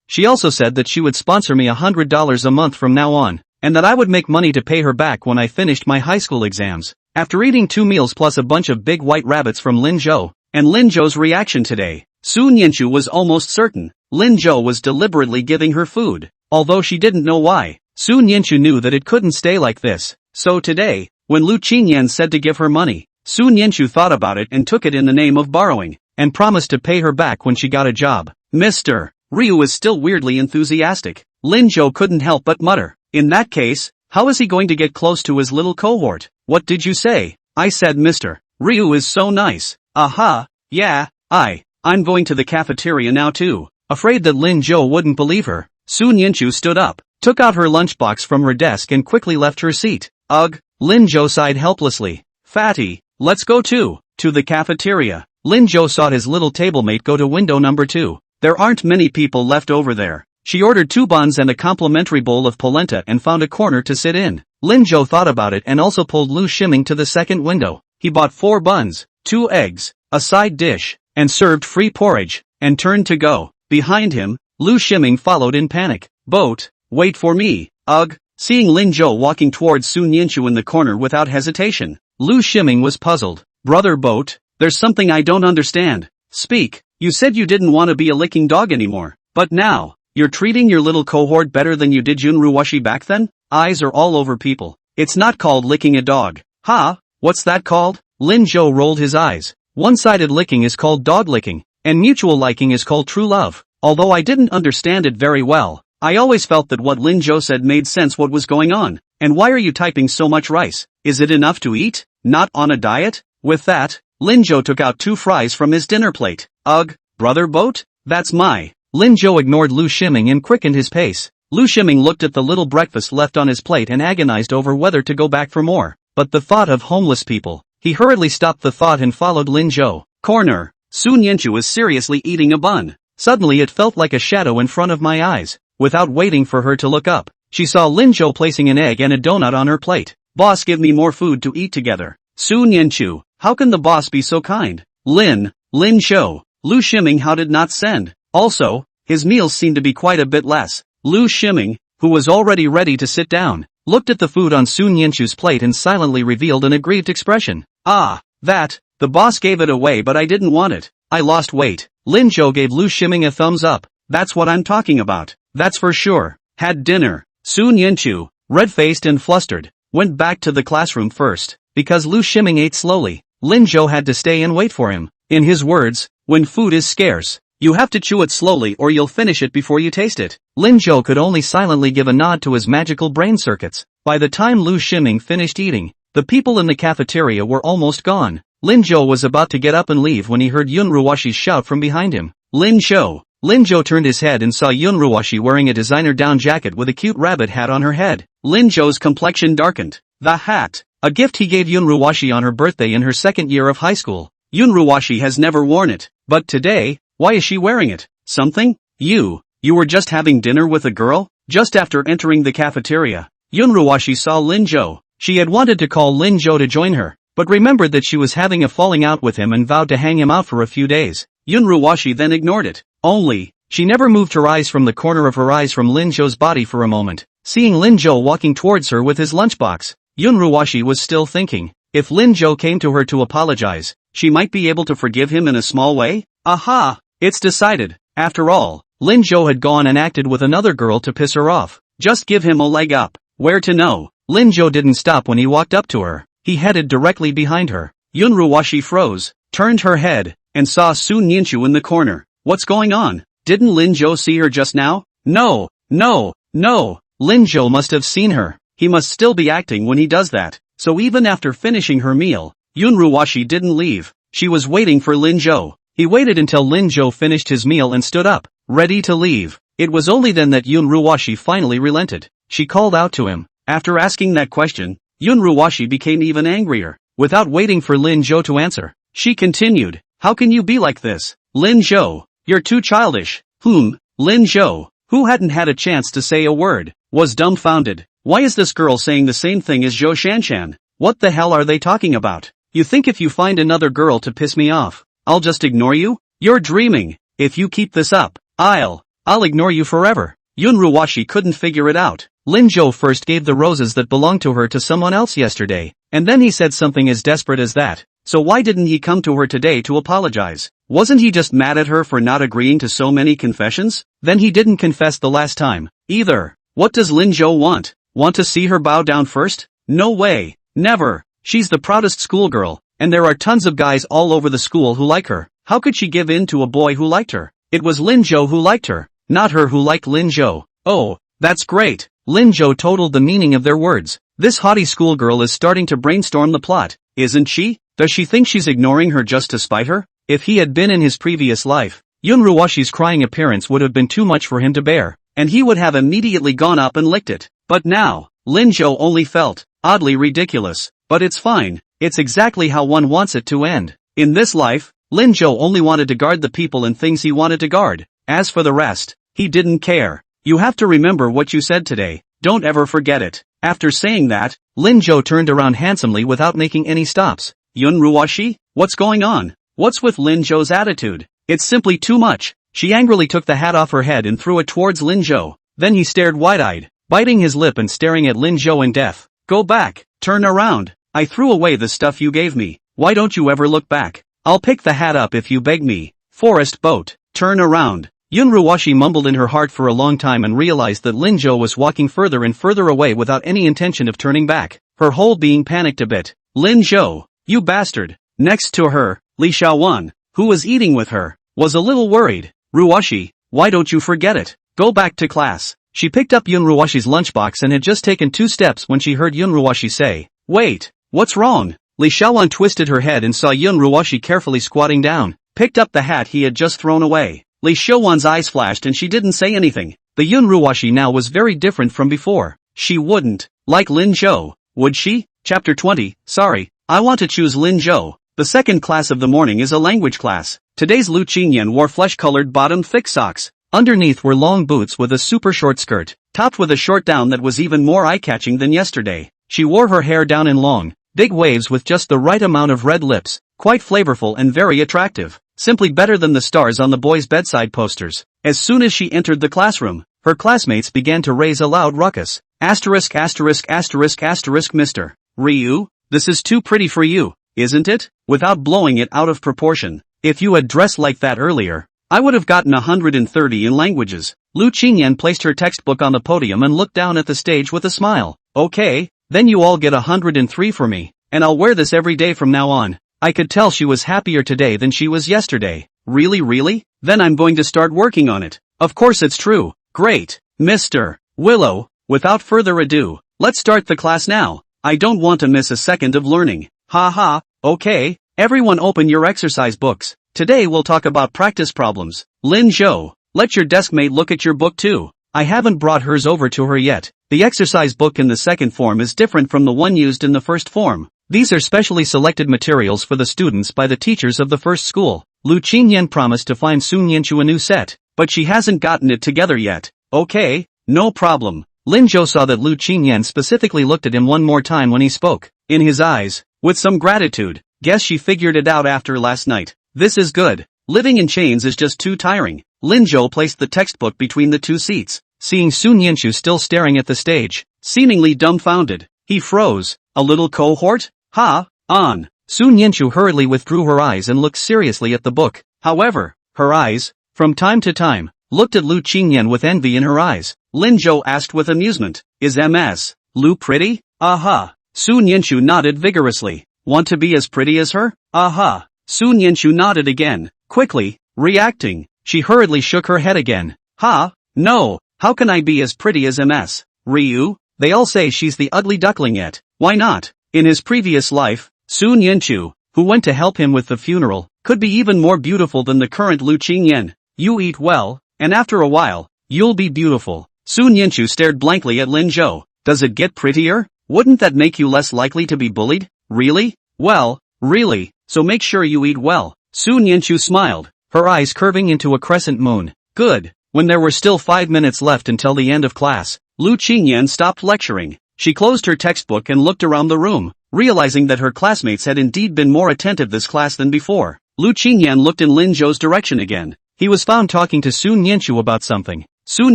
She also said that she would sponsor me $100 a month from now on, and that I would make money to pay her back when I finished my high school exams. After eating 2 meals plus a bunch of big white rabbits from Lin Zhou, and Lin Zhou's reaction today, Sun Yinshu was almost certain Lin Zhou was deliberately giving her food. Although she didn't know why, Sun Yinshu knew that it couldn't stay like this. So today, when Lu Qingyan said to give her money, Sun Yinshu thought about it and took it in the name of borrowing, and promised to pay her back when she got a job. Mr. Ryu is still weirdly enthusiastic. Lin Zhou couldn't help but mutter. In that case, how is he going to get close to his little cohort? What did you say? I said Mr. Ryu is so nice. Aha, yeah, I'm going to the cafeteria now too. Afraid that Lin Zhou wouldn't believe her, Sun Yinshu stood up, took out her lunchbox from her desk and quickly left her seat. Ugh, Lin Zhou sighed helplessly. Fatty, let's go to the cafeteria. Lin Zhou saw his little tablemate go to window number 2. There aren't many people left over there. She ordered 2 buns and a complimentary bowl of polenta and found a corner to sit in. Lin Zhou thought about it and also pulled Lu Shiming to the second window. He bought 4 buns, 2 eggs, a side dish, and served free porridge, and turned to go. Behind him, Lu Shiming followed in panic. Boat, wait for me. Ugh. Seeing Lin Zhou walking towards Sun Yinshu in the corner without hesitation, Lu Shiming was puzzled. Brother Boat, there's something I don't understand. Speak. You said you didn't want to be a licking dog anymore, but now, you're treating your little cohort better than you did Yunruwashi back then? Eyes are all over people. It's not called licking a dog. Ha? What's that called? Lin Zhou rolled his eyes. One-sided licking is called dog licking, and mutual liking is called true love. Although I didn't understand it very well, I always felt that what Lin Zhou said made sense. What was going on? And why are you typing so much rice? Is it enough to eat? Not on a diet? With that, Lin Zhou took out 2 fries from his dinner plate. Ugh, brother Boat? That's my. Lin Zhou ignored Lu Shiming and quickened his pace. Lu Shiming looked at the little breakfast left on his plate and agonized over whether to go back for more. But the thought of homeless people. He hurriedly stopped the thought and followed Lin Zhou. Corner. Sun Yinshu was seriously eating a bun. Suddenly it felt like a shadow in front of my eyes. Without waiting for her to look up, she saw Lin Zhou placing an egg and a donut on her plate. Boss, give me more food to eat together. Sun Yinshu, how can the boss be so kind? Lin Zhou. Lu Shiming how did not send. Also, his meals seemed to be quite a bit less. Lu Shiming, who was already ready to sit down, looked at the food on Sun Yinshu's plate and silently revealed an aggrieved expression. The boss gave it away but I didn't want it. I lost weight. Lin Zhou gave Lu Shiming a thumbs up. That's what I'm talking about. That's for sure. Had dinner. Sun Yinshu, red-faced and flustered, went back to the classroom first. Because Lu Shiming ate slowly, Lin Zhou had to stay and wait for him. In his words, when food is scarce, you have to chew it slowly or you'll finish it before you taste it. Lin Zhou could only silently give a nod to his magical brain circuits. By the time Lu Shiming finished eating, the people in the cafeteria were almost gone. Lin Zhou was about to get up and leave when he heard Yunruwashi's shout from behind him. Lin Zhou. Lin Zhou turned his head and saw Yunruwashi wearing a designer down jacket with a cute rabbit hat on her head. Lin Zhou's complexion darkened. The hat. A gift he gave Yunruwashi on her birthday in her second year of high school. Yunruwashi has never worn it. But today, why is she wearing it? Something? You were just having dinner with a girl? Just after entering the cafeteria, Yunruwashi saw Lin Zhou. She had wanted to call Lin Zhou to join her, but remembered that she was having a falling out with him and vowed to hang him out for a few days. Yunruwashi then ignored it. Only, she never moved her eyes from the corner of her eyes from Lin Zhou's body for a moment. Seeing Lin Zhou walking towards her with his lunchbox, Yunruwashi was still thinking, if Lin Zhou came to her to apologize, she might be able to forgive him in a small way? Aha! It's decided. After all, Lin Zhou had gone and acted with another girl to piss her off. Just give him a leg up. Where to know? Lin Zhou didn't stop when he walked up to her. He headed directly behind her. Yunruwashi froze, turned her head, and saw Su Nianchu in the corner. What's going on? Didn't Lin Zhou see her just now? No. Lin Zhou must have seen her. He must still be acting when he does that. So even after finishing her meal, Yunruwashi didn't leave. She was waiting for Lin Zhou. He waited until Lin Zhou finished his meal and stood up, ready to leave. It was only then that Yunruwashi finally relented. She called out to him. After asking that question, Yunruwashi became even angrier. Without waiting for Lin Zhou to answer, she continued, how can you be like this? Lin Zhou, you're too childish. Lin Zhou, who hadn't had a chance to say a word, was dumbfounded. Why is this girl saying the same thing as Zhou Shanshan? What the hell are they talking about? You think if you find another girl to piss me off, I'll just ignore you? You're dreaming. If you keep this up, I'll ignore you forever. Yunruwashi couldn't figure it out. Lin Zhou first gave the roses that belonged to her to someone else yesterday, and then he said something as desperate as that. So why didn't he come to her today to apologize? Wasn't he just mad at her for not agreeing to so many confessions? Then he didn't confess the last time, either. What does Lin Zhou want? Want to see her bow down first? No way. Never. She's the proudest schoolgirl, and there are tons of guys all over the school who like her. How could she give in to a boy who liked her? It was Lin Zhou who liked her, not her who liked Lin Zhou. Oh, that's great. Lin Zhou totaled the meaning of their words. This haughty schoolgirl is starting to brainstorm the plot, isn't she? Does she think she's ignoring her just to spite her? If he had been in his previous life, Yunruwashi's crying appearance would have been too much for him to bear, and he would have immediately gone up and licked it. But now, Lin Zhou only felt oddly ridiculous. But it's fine. It's exactly how one wants it to end. In this life, Lin Zhou only wanted to guard the people and things he wanted to guard. As for the rest, he didn't care. You have to remember what you said today. Don't ever forget it. After saying that, Lin Zhou turned around handsomely without making any stops. Yunruwashi? What's going on? What's with Lin Zhou's attitude? It's simply too much. She angrily took the hat off her head and threw it towards Lin Zhou. Then he stared wide-eyed, biting his lip and staring at Lin Zhou in death. Go back. Turn around. I threw away the stuff you gave me. Why don't you ever look back? I'll pick the hat up if you beg me. Forest boat. Turn around. Yunruwashi mumbled in her heart for a long time and realized that Lin Zhou was walking further and further away without any intention of turning back. Her whole being panicked a bit. Lin Zhou, you bastard. Next to her, Li Xiaowan, who was eating with her, was a little worried. Ruwashi, why don't you forget it? Go back to class. She picked up Yunruwashi's lunchbox and had just taken 2 steps when she heard Yunruwashi say, wait, what's wrong? Li Xiaowan twisted her head and saw Yunruwashi carefully squatting down, picked up the hat he had just thrown away. Li Xiaowan's eyes flashed and she didn't say anything. The Yunruwashi now was very different from before. She wouldn't like Lin Zhou, would she? Chapter 20, sorry, I want to choose Lin Zhou. The second class of the morning is a language class. Today's Lu Qingyan wore flesh-colored bottom thick socks. Underneath were long boots with a super short skirt, topped with a short down that was even more eye-catching than yesterday. She wore her hair down in long, big waves with just the right amount of red lips, quite flavorful and very attractive. Simply better than the stars on the boys' bedside posters. As soon as she entered the classroom, her classmates began to raise a loud ruckus. Asterisk asterisk asterisk asterisk Mr. Ryu, this is too pretty for you, isn't it? Without blowing it out of proportion. If you had dressed like that earlier, I would have gotten 130 in languages. Lu Qingyan placed her textbook on the podium and looked down at the stage with a smile. Okay, then you all get 103 for me, and I'll wear this every day from now on. I could tell she was happier today than she was yesterday. Really? Then I'm going to start working on it. Of course it's true. Great. Mr. Willow, without further ado, let's start the class now. I don't want to miss a second of learning. Ha. Okay, everyone open your exercise books. Today we'll talk about practice problems. Lin Zhou, let your deskmate look at your book too. I haven't brought hers over to her yet. The exercise book in the second form is different from the one used in the first form. These are specially selected materials for the students by the teachers of the first school. Lu Qingyan promised to find Su Nianchu a new set, but she hasn't gotten it together yet. Okay, no problem. Lin Zhou saw that Lu Qingyan specifically looked at him one more time when he spoke. In his eyes, with some gratitude. Guess she figured it out after last night. This is good. Living in chains is just too tiring. Lin Zhou placed the textbook between the two seats. Seeing Sun Yinshu still staring at the stage, seemingly dumbfounded, he froze. A little cohort? Ha, on. Sun Yinshu hurriedly withdrew her eyes and looked seriously at the book. However, her eyes, from time to time, looked at Lu Qingyan with envy in her eyes. Lin Zhou asked with amusement, is Ms. Lu pretty? Aha. Sun Yinshu nodded vigorously. Want to be as pretty as her? Aha. Sun Yinshu nodded again, quickly, reacting. She hurriedly shook her head again. Ha, no, how can I be as pretty as Ms. Ryu? They all say she's the ugly duckling yet. Why not? In his previous life, Sun Yinshu, who went to help him with the funeral, could be even more beautiful than the current Lu Qingyan. You eat well, and after a while, you'll be beautiful. Sun Yinshu stared blankly at Lin Zhou. Does it get prettier? Wouldn't that make you less likely to be bullied? Really? Well, really, so make sure you eat well. Sun Yinshu smiled, her eyes curving into a crescent moon. Good. When there were still 5 minutes left until the end of class, Lu Qingyan stopped lecturing. She closed her textbook and looked around the room, realizing that her classmates had indeed been more attentive this class than before. Lu Qingyan looked in Lin Zhou's direction again. He was found talking to Sun Yinshu about something. Sun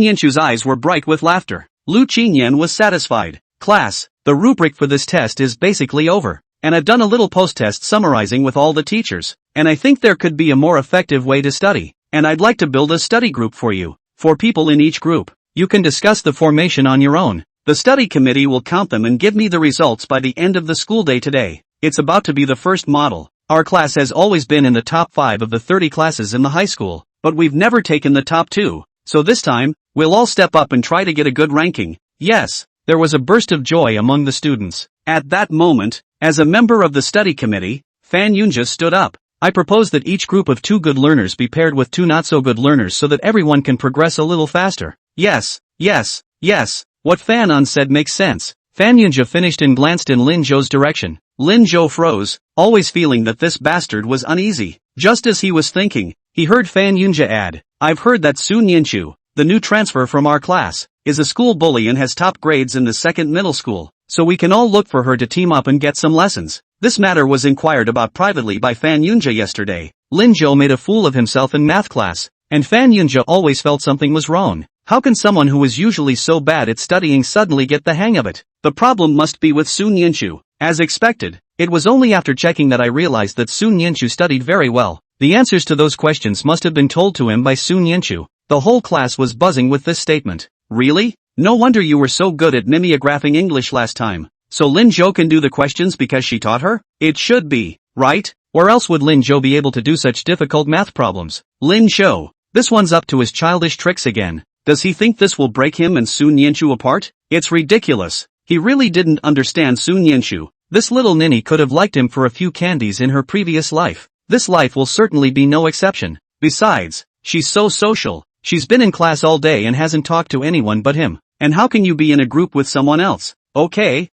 Yinshu's eyes were bright with laughter. Lu Qingyan was satisfied. Class, the rubric for this test is basically over. And I've done a little post-test summarizing with all the teachers. And I think there could be a more effective way to study. And I'd like to build a study group for you. 4 people in each group. You can discuss the formation on your own. The study committee will count them and give me the results by the end of the school day today. It's about to be the first model. Our class has always been in the top 5 of the 30 classes in the high school, but we've never taken the top 2. So this time, we'll all step up and try to get a good ranking. Yes, there was a burst of joy among the students. At that moment, as a member of the study committee, Fan Yunja stood up. I propose that each group of 2 good learners be paired with 2 not-so-good learners so that everyone can progress a little faster. Yes, yes, yes, what Fan Un said makes sense. Fan Yunja finished and glanced in Lin Zhou's direction. Lin Zhou froze, always feeling that this bastard was uneasy. Just as he was thinking, he heard Fan Yunja add, I've heard that Sun Yinshu, the new transfer from our class, is a school bully and has top grades in the second middle school, so we can all look for her to team up and get some lessons. This matter was inquired about privately by Fan Yunja yesterday. Lin Zhou made a fool of himself in math class, and Fan Yunja always felt something was wrong. How can someone who was usually so bad at studying suddenly get the hang of it? The problem must be with Sun Yinshu. As expected, it was only after checking that I realized that Sun Yinshu studied very well. The answers to those questions must have been told to him by Sun Yinshu. The whole class was buzzing with this statement. Really? No wonder you were so good at mimeographing English last time. So Lin Zhou can do the questions because she taught her? It should be, right? Or else would Lin Zhou be able to do such difficult math problems? Lin Zhou, this one's up to his childish tricks again. Does he think this will break him and Sun Yinshu apart? It's ridiculous. He really didn't understand Sun Yinshu. This little ninny could have liked him for a few candies in her previous life. This life will certainly be no exception. Besides, she's so social. She's been in class all day and hasn't talked to anyone but him. And how can you be in a group with someone else? Okay,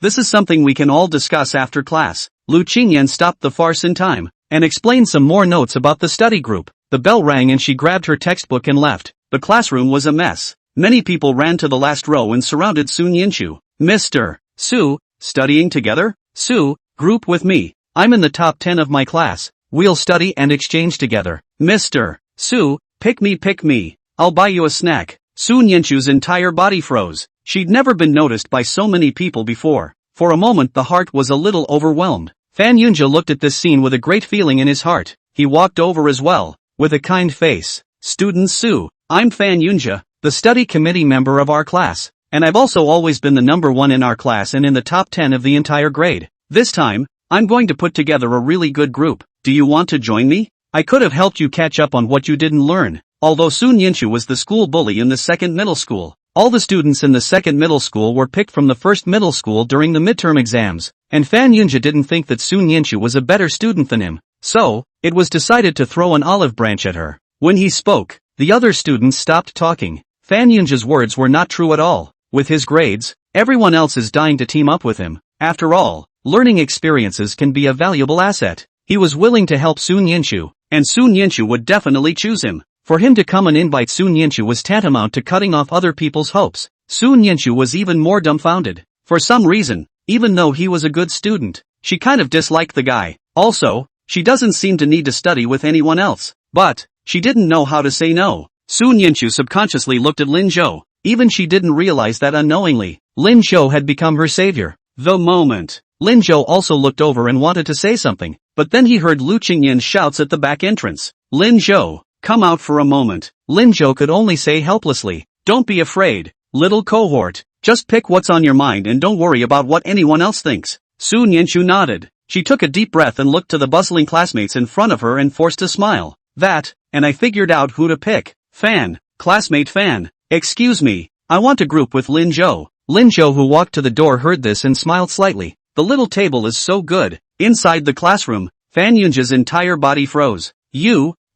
this is something we can all discuss after class. Lu Qingyan stopped the farce in time, and explained some more notes about the study group. The bell rang and she grabbed her textbook and left. The classroom was a mess. Many people ran to the last row and surrounded Sun Yinshu. Mr. Su, studying together? Su, group with me. I'm in the top 10 of my class. We'll study and exchange together. Mr. Su, pick me. I'll buy you a snack. Sun Yinshu's entire body froze. She'd never been noticed by so many people before. For a moment the heart was a little overwhelmed. Fan Yunja looked at this scene with a great feeling in his heart. He walked over as well, with a kind face. Student Su, I'm Fan Yunja, the study committee member of our class, and I've also always been the number 1 in our class and in the top 10 of the entire grade. This time, I'm going to put together a really good group. Do you want to join me? I could have helped you catch up on what you didn't learn. Although Sun Yinshu was the school bully in the second middle school, all the students in the second middle school were picked from the first middle school during the midterm exams, and Fan Yunja didn't think that Sun Yinshu was a better student than him. So, it was decided to throw an olive branch at her. When he spoke, the other students stopped talking. Fan Yunja's words were not true at all. With his grades, everyone else is dying to team up with him. After all, learning experiences can be a valuable asset. He was willing to help Sun Yinshu, and Sun Yinshu would definitely choose him. For him to come and invite Sun Yinshu was tantamount to cutting off other people's hopes. Su Nianchu was even more dumbfounded. For some reason, even though he was a good student, she kind of disliked the guy. Also, she doesn't seem to need to study with anyone else. But, she didn't know how to say no. Su Nianchu subconsciously looked at Lin Zhou. Even she didn't realize that unknowingly, Lin Zhou had become her savior. The moment. Lin Zhou also looked over and wanted to say something, but then he heard Lu Qingyan's shouts at the back entrance. Lin Zhou, come out for a moment. Lin Zhou could only say helplessly, don't be afraid, little cohort, just pick what's on your mind and don't worry about what anyone else thinks. Su Nianchu nodded. She took a deep breath and looked to the bustling classmates in front of her and forced a smile. And I figured out who to pick. Fan. Classmate Fan. Excuse me, I want to group with Lin Zhou. Lin Zhou, who walked to the door, heard this and smiled slightly. The little table is so good. Inside the classroom, Fan Yunja's entire body froze.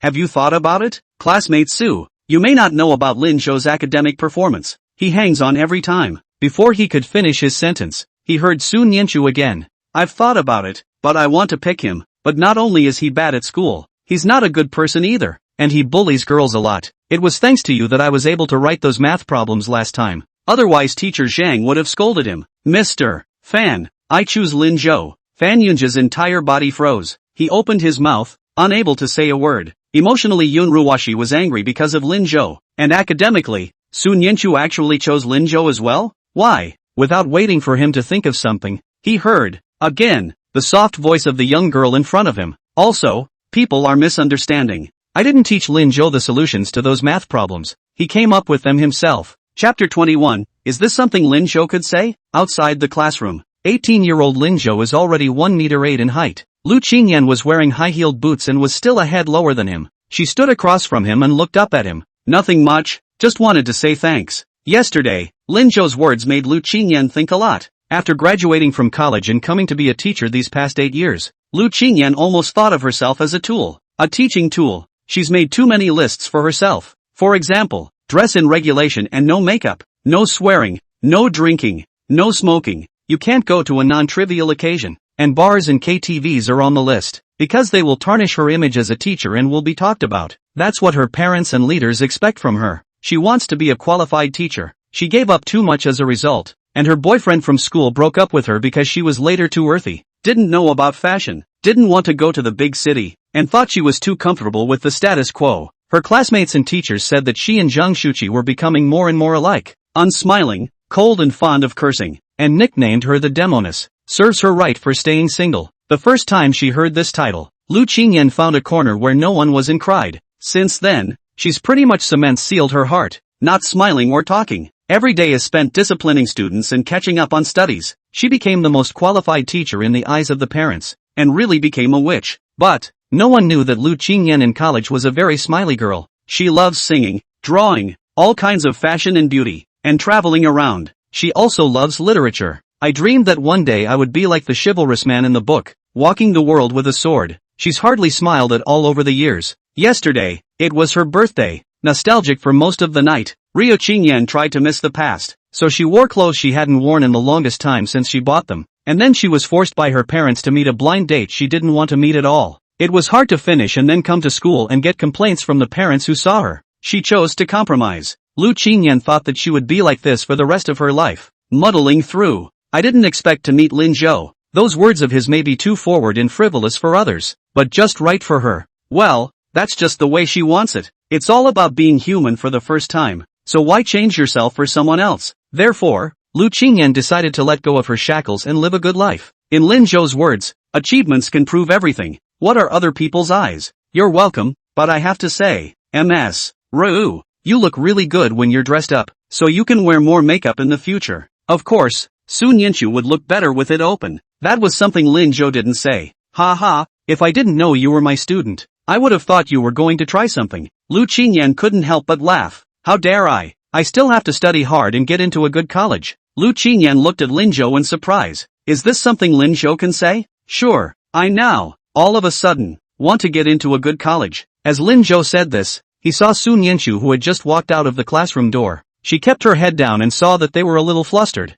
Have you thought about it? Classmate Su, you may not know about Lin Zhou's academic performance. He hangs on every time. Before he could finish his sentence, he heard Su Nianchu again. I've thought about it, but I want to pick him. But not only is he bad at school, he's not a good person either, and he bullies girls a lot. It was thanks to you that I was able to write those math problems last time. Otherwise Teacher Zhang would have scolded him. Mr. Fan, I choose Lin Zhou. Fan Yunja's entire body froze. He opened his mouth, unable to say a word. Emotionally, Yun Ruwashi was angry because of Lin Zhou, and academically, Su Nianchu actually chose Lin Zhou as well? Why? Without waiting for him to think of something, he heard, again, the soft voice of the young girl in front of him. Also, people are misunderstanding. I didn't teach Lin Zhou the solutions to those math problems. He came up with them himself. Chapter 21, is this something Lin Zhou could say? Outside the classroom, 18-year-old Lin Zhou is already 1 meter 8 in height. Lu Qingyan was wearing high-heeled boots and was still a head lower than him. She stood across from him and looked up at him. Nothing much, just wanted to say thanks. Yesterday, Lin Zhou's words made Lu Qingyan think a lot. After graduating from college and coming to be a teacher these past 8 years, Lu Qingyan almost thought of herself as a tool. A teaching tool. She's made too many lists for herself. For example, dress in regulation and no makeup, no swearing, no drinking, no smoking. You can't go to a non-trivial occasion. And bars and KTVs are on the list, because they will tarnish her image as a teacher and will be talked about. That's what her parents and leaders expect from her. She wants to be a qualified teacher. She gave up too much as a result, and her boyfriend from school broke up with her because she was later too earthy, didn't know about fashion, didn't want to go to the big city, and thought she was too comfortable with the status quo. Her classmates and teachers said that she and Zhang Shuqi were becoming more and more alike, unsmiling, cold and fond of cursing, and nicknamed her the Demoness. Serves her right for staying single. The first time she heard this title, Lu Qingyan found a corner where no one was and cried. Since then, she's pretty much cement-sealed her heart, not smiling or talking. Every day is spent disciplining students and catching up on studies. She became the most qualified teacher in the eyes of the parents, and really became a witch. But, no one knew that Lu Qingyan in college was a very smiley girl. She loves singing, drawing, all kinds of fashion and beauty, and traveling around. She also loves literature. I dreamed that one day I would be like the chivalrous man in the book, walking the world with a sword. She's hardly smiled at all over the years. Yesterday, it was her birthday. Nostalgic for most of the night, Rio Qingyan tried to miss the past, so she wore clothes she hadn't worn in the longest time since she bought them. And then she was forced by her parents to meet a blind date she didn't want to meet at all. It was hard to finish and then come to school and get complaints from the parents who saw her. She chose to compromise. Lu Qingyan thought that she would be like this for the rest of her life. Muddling through. I didn't expect to meet Lin Zhou. Those words of his may be too forward and frivolous for others, but just right for her. Well, that's just the way she wants it. It's all about being human for the first time, so why change yourself for someone else? Therefore, Lu Qingyan decided to let go of her shackles and live a good life. In Lin Zhou's words, achievements can prove everything. What are other people's eyes? You're welcome, but I have to say, Ms. Ruu, you look really good when you're dressed up, so you can wear more makeup in the future. Of course, Su Nianchu would look better with it open. That was something Lin Zhou didn't say. Ha ha, if I didn't know you were my student, I would have thought you were going to try something. Lu Qingyan couldn't help but laugh. How dare I? I still have to study hard and get into a good college. Lu Qingyan looked at Lin Zhou in surprise. Is this something Lin Zhou can say? Sure, I now, all of a sudden, want to get into a good college. As Lin Zhou said this, he saw Su Nianchu, who had just walked out of the classroom door. She kept her head down and saw that they were a little flustered.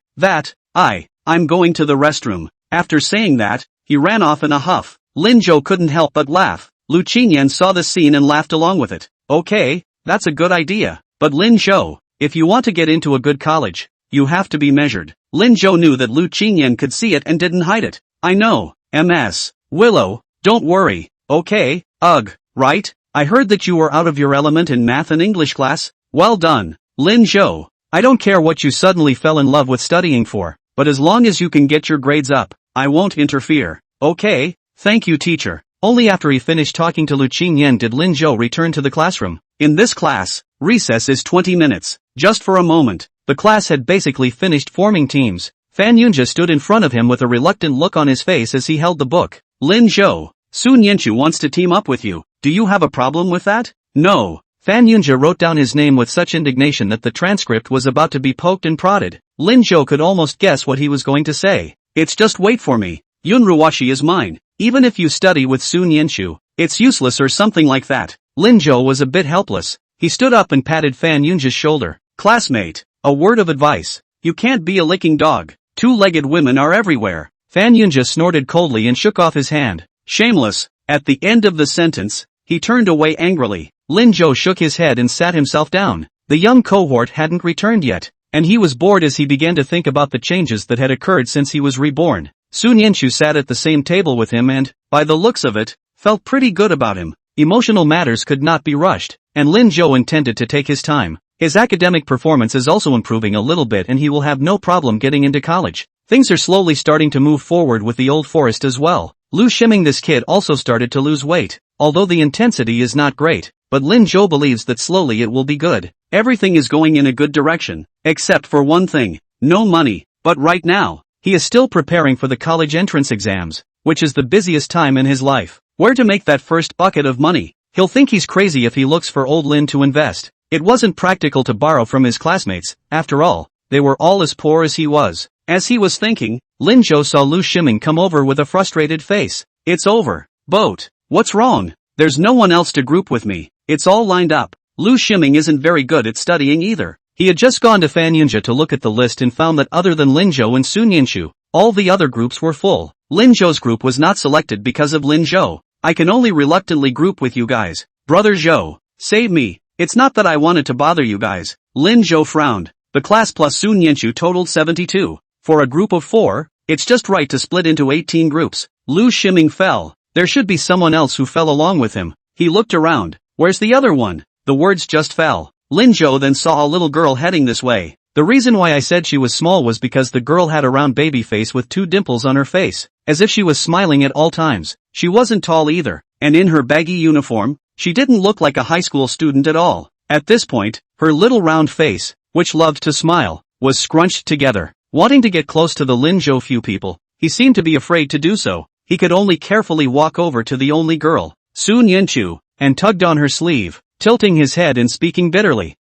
I'm going to the restroom. After saying that, he ran off in a huff. Lin Zhou couldn't help but laugh. Lu Qingyan saw the scene and laughed along with it. Okay, that's a good idea. But Lin Zhou, If you want to get into a good college, you have to be measured. Lin Zhou knew that Lu Qingyan could see it and didn't hide it. I know, MS. Willow, don't worry, okay, ugh, right? I heard that you were out of your element in math and English class. Well done, Lin Zhou. I don't care what you suddenly fell in love with studying for, but as long as you can get your grades up, I won't interfere. Okay, thank you teacher. Only after he finished talking to Lu Qingyan did Lin Zhou return to the classroom. In this class, recess is 20 minutes. Just for a moment, the class had basically finished forming teams. Fan Yunjia stood in front of him with a reluctant look on his face as he held the book. Lin Zhou, Sun Yanchu wants to team up with you. Do you have a problem with that? No. Fan Yunjia wrote down his name with such indignation that the transcript was about to be poked and prodded. Lin Zhou could almost guess what he was going to say. It's just wait for me. Yun Ruwashi is mine. Even if you study with Sun Yanchu, it's useless or something like that. Lin Zhou was a bit helpless. He stood up and patted Fan Yunjia's shoulder. Classmate, a word of advice. You can't be a licking dog. Two-legged women are everywhere. Fan Yunjia snorted coldly and shook off his hand. Shameless. At the end of the sentence, he turned away angrily. Lin Zhou shook his head and sat himself down. The young cohort hadn't returned yet, and he was bored as he began to think about the changes that had occurred since he was reborn. Sun Yanchu sat at the same table with him and, by the looks of it, felt pretty good about him. Emotional matters could not be rushed, and Lin Zhou intended to take his time. His academic performance is also improving a little bit and he will have no problem getting into college. Things are slowly starting to move forward with the old forest as well. Lu Shiming, this kid, also started to lose weight, although the intensity is not great, but Lin Zhou believes that slowly it will be good. Everything is going in a good direction, except for one thing, no money. But right now, he is still preparing for the college entrance exams, which is the busiest time in his life. Where to make that first bucket of money? He'll think he's crazy if he looks for old Lin to invest. It wasn't practical to borrow from his classmates, after all, they were all as poor as he was. As he was thinking, Lin Zhou saw Lu Shiming come over with a frustrated face. It's over. Boat. What's wrong? There's no one else to group with me. It's all lined up. Lu Shiming isn't very good at studying either. He had just gone to Fan Yunjia to look at the list and found that other than Lin Zhou and Sun Yanchu, all the other groups were full. Lin Zhou's group was not selected because of Lin Zhou. I can only reluctantly group with you guys. Brother Zhou, save me. It's not that I wanted to bother you guys. Lin Zhou frowned. The class plus Sun Yanchu totaled 72. For a group of 4, it's just right to split into 18 groups. Lu Shiming fell. There should be someone else who fell along with him. He looked around. Where's the other one? The words just fell. Lin Zhou then saw a little girl heading this way. The reason why I said she was small was because the girl had a round baby face with 2 dimples on her face, as if she was smiling at all times. She wasn't tall either, and in her baggy uniform, she didn't look like a high school student at all. At this point, her little round face, which loved to smile, was scrunched together. Wanting to get close to the Lin Zhou few people, he seemed to be afraid to do so. He could only carefully walk over to the only girl, Sun Yanchu, and tugged on her sleeve, tilting his head and speaking bitterly.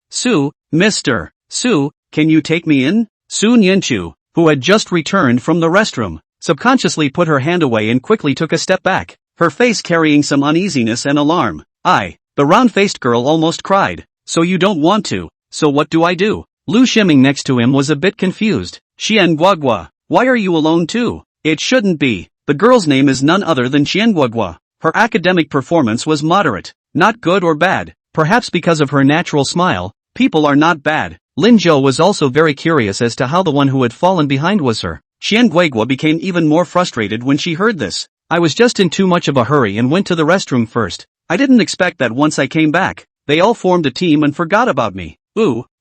Mr. Su, can you take me in? Sun Yanchu, who had just returned from the restroom, subconsciously put her hand away and quickly took a step back, her face carrying some uneasiness and alarm. The round-faced girl almost cried. So you don't want to, so what do I do? Lu Shiming next to him was a bit confused. Xian Guogua, why are you alone too? It shouldn't be. The girl's name is none other than Xian Guogua. Her academic performance was moderate, not good or bad. Perhaps because of her natural smile, people are not bad. Lin Zhou was also very curious as to how the one who had fallen behind was her. Xian Guogua became even more frustrated when she heard this. I was just in too much of a hurry and went to the restroom first. I didn't expect that once I came back, they all formed a team and forgot about me.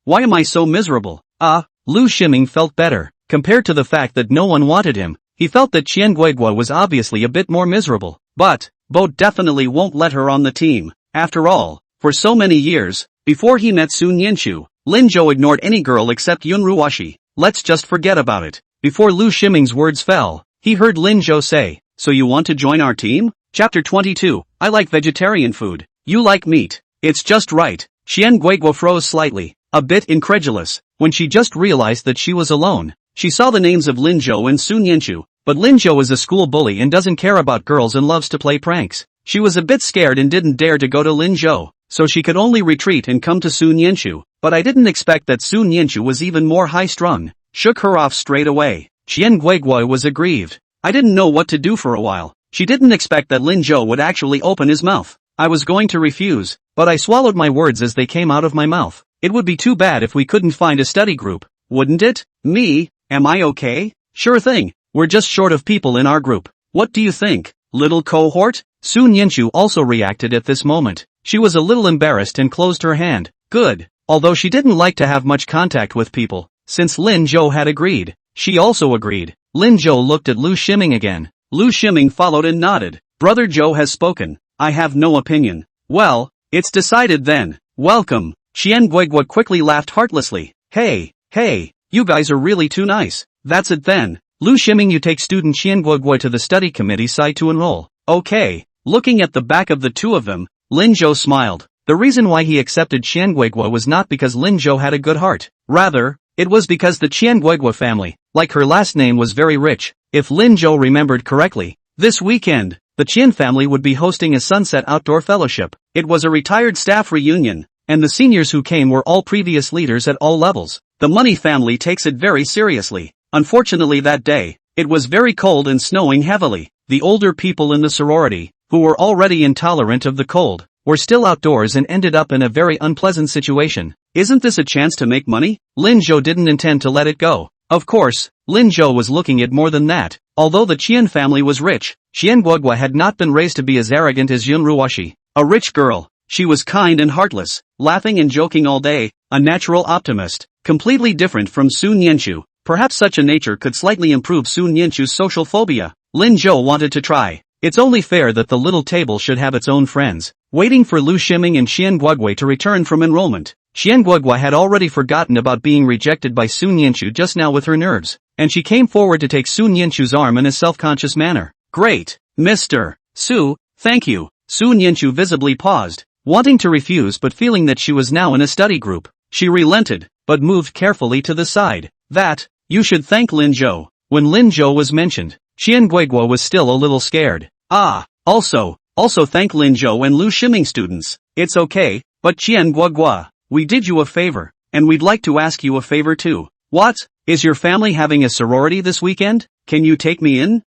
Why am I so miserable? Lu Shiming felt better. Compared to the fact that no one wanted him, he felt that Xian Guogua was obviously a bit more miserable. But, Bo definitely won't let her on the team. After all, for so many years, before he met Sun Yanchu, Lin Zhou ignored any girl except Yun Ruwashi. Let's just forget about it. Before Lu Shiming's words fell, he heard Lin Zhou say, so you want to join our team? Chapter 22, I like vegetarian food. You like meat. It's just right. Xian Guogua froze slightly, a bit incredulous, when she just realized that she was alone. She saw the names of Lin Zhou and Sun Yanchu, but Lin Zhou is a school bully and doesn't care about girls and loves to play pranks. She was a bit scared and didn't dare to go to Lin Zhou, so she could only retreat and come to Sun Yanchu. But I didn't expect that Sun Yanchu was even more high-strung. Shook her off straight away. Xian Guogua was aggrieved. I didn't know what to do for a while. She didn't expect that Lin Zhou would actually open his mouth. I was going to refuse, but I swallowed my words as they came out of my mouth. it would be too bad if we couldn't find a study group, wouldn't it? Me? Am I okay? Sure thing, we're just short of people in our group. What do you think, little cohort? Soon Yinshu also reacted at this moment. She was a little embarrassed and closed her hand. Good. Although she didn't like to have much contact with people, since Lin Zhou had agreed, she also agreed. Lin Zhou looked at Lu Shiming again. Lu Shiming followed and nodded. Brother Zhou has spoken. I have no opinion. Well, it's decided then. Welcome. Qian Guigua quickly laughed heartlessly. Hey, you guys are really too nice. That's it then. Lu Shiming, you take student Qian Guigua to the study committee site to enroll. Okay. Looking at the back of the two of them, Lin Zhou smiled. The reason why he accepted Qian Guigua was not because Lin Zhou had a good heart. Rather, it was because the Qian Guigua family, like her last name, was very rich. If Lin Zhou remembered correctly, this weekend, the Qian family would be hosting a sunset outdoor fellowship. It was a retired staff reunion, and the seniors who came were all previous leaders at all levels. The Money family takes it very seriously. Unfortunately that day, it was very cold and snowing heavily. The older people in the sorority, who were already intolerant of the cold, were still outdoors and ended up in a very unpleasant situation. Isn't this a chance to make money? Lin Zhou didn't intend to let it go. Of course, Lin Zhou was looking at more than that. Although the Qian family was rich, Qian Guogua had not been raised to be as arrogant as Yun Ruoshi, a rich girl. She was kind and heartless, laughing and joking all day, a natural optimist, completely different from Sun Yenshu. Perhaps such a nature could slightly improve Sun Yenshu's social phobia. Lin Zhou wanted to try. It's only fair that the little table should have its own friends. Waiting for Lu Shiming and Qian Guogui to return from enrollment, Qian Guogua had already forgotten about being rejected by Sun Yenshu just now with her nerves, and she came forward to take Sun Yenshu's arm in a self-conscious manner. Great, Mr. Su, thank you. Sun Yenshu visibly paused, wanting to refuse but feeling that she was now in a study group. She relented, but moved carefully to the side. That, you should thank Lin Zhou. When Lin Zhou was mentioned, Qian Guogua was still a little scared. Also thank Lin Zhou and Lu Shiming students. It's okay, but Qian Guogua, we did you a favor, and we'd like to ask you a favor too. What? Is your family having a sorority this weekend? Can you take me in?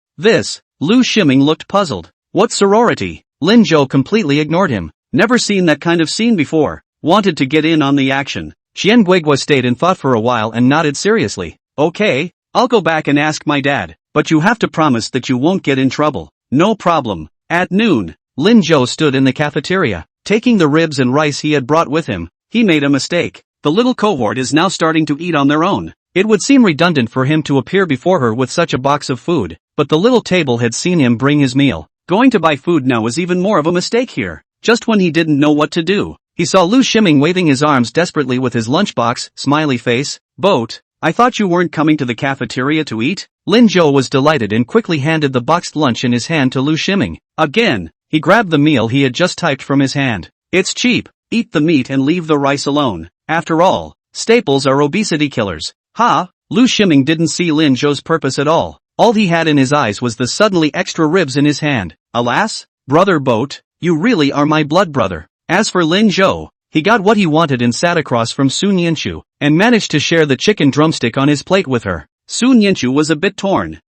Lu Shiming looked puzzled. What sorority? Lin Zhou completely ignored him. Never seen that kind of scene before. Wanted to get in on the action. Qian Guogua stayed and thought for a while and nodded seriously. Okay, I'll go back and ask my dad, but you have to promise that you won't get in trouble. No problem. At noon, Lin Zhou stood in the cafeteria, taking the ribs and rice he had brought with him. He made a mistake. The little cohort is now starting to eat on their own. It would seem redundant for him to appear before her with such a box of food, but the little table had seen him bring his meal. Going to buy food now was even more of a mistake here. Just when he didn't know what to do, he saw Lu Shiming waving his arms desperately with his lunchbox, smiley face. Boat, I thought you weren't coming to the cafeteria to eat? Lin Zhou was delighted and quickly handed the boxed lunch in his hand to Lu Shiming. Again, he grabbed the meal he had just typed from his hand. It's cheap. Eat the meat and leave the rice alone. After all, staples are obesity killers. Ha! Lu Shiming didn't see Lin Zhou's purpose at all. All he had in his eyes was the suddenly extra ribs in his hand. Alas, brother Boat, you really are my blood brother. As for Lin Zhou, he got what he wanted and sat across from Sun Yenshu, and managed to share the chicken drumstick on his plate with her. Sun Yenshu was a bit torn.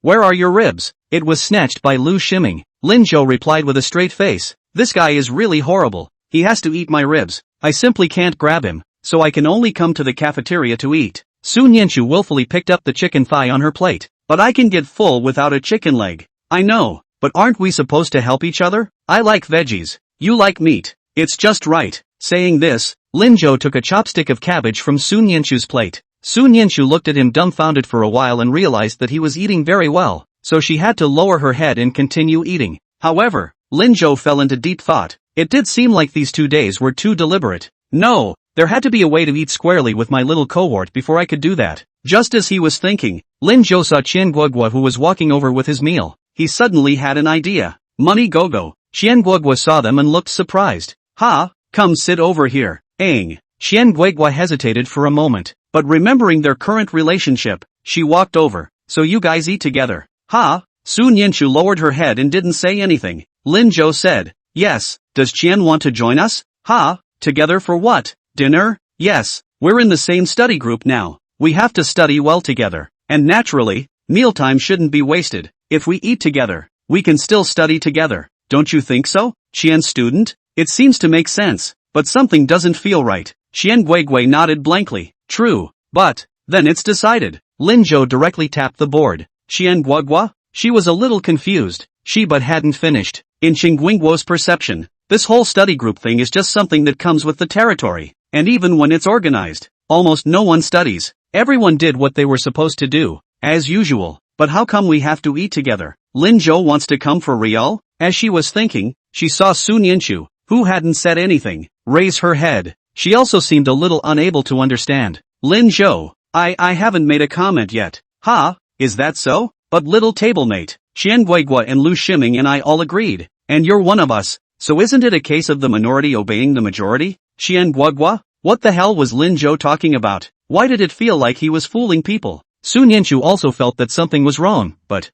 Where are your ribs? It was snatched by Lu Shiming. Lin Zhou replied with a straight face. This guy is really horrible. He has to eat my ribs. I simply can't grab him, so I can only come to the cafeteria to eat. Sun Yenshu willfully picked up the chicken thigh on her plate. But I can get full without a chicken leg. I know, but aren't we supposed to help each other? I like veggies. You like meat. It's just right. Saying this, Lin Zhou took a chopstick of cabbage from Sun Yenshu's plate. Sun Yenshu looked at him dumbfounded for a while and realized that he was eating very well, so she had to lower her head and continue eating. However, Lin Zhou fell into deep thought. It did seem like these 2 days were too deliberate. No, there had to be a way to eat squarely with my little cohort before I could do that. Just as he was thinking, Lin Zhou saw Qian Guogua who was walking over with his meal. He suddenly had an idea. Money Gogo. Qian Guogua saw them and looked surprised. Ha, come sit over here. Qian Guogua hesitated for a moment, but remembering their current relationship, she walked over. So you guys eat together. Ha? Sun Yenshu lowered her head and didn't say anything. Lin Zhou said, yes, does Qian want to join us? Ha? Together for what? Dinner? Yes, we're in the same study group now. We have to study well together. And naturally, mealtime shouldn't be wasted. If we eat together, we can still study together. Don't you think so, Qian student? It seems to make sense, but something doesn't feel right. Xian Guigui nodded blankly. True. But, then it's decided. Lin Zhou directly tapped the board. Xian Guigui? She was a little confused. She but hadn't finished. In Xingguingguo's perception, this whole study group thing is just something that comes with the territory. And even when it's organized, almost no one studies. Everyone did what they were supposed to do, as usual. But how come we have to eat together? Lin Zhou wants to come for real? As she was thinking, she saw Sun Yinshu, who hadn't said anything, raise her head. She also seemed a little unable to understand. Lin Zhou, I haven't made a comment yet. Ha, is that so? But little tablemate, Xian Guigui and Lu Shiming and I all agreed. And you're one of us, so isn't it a case of the minority obeying the majority? Xian Guigui? What the hell was Lin Zhou talking about? Why did it feel like he was fooling people? Sun Yinshu also felt that something was wrong, but,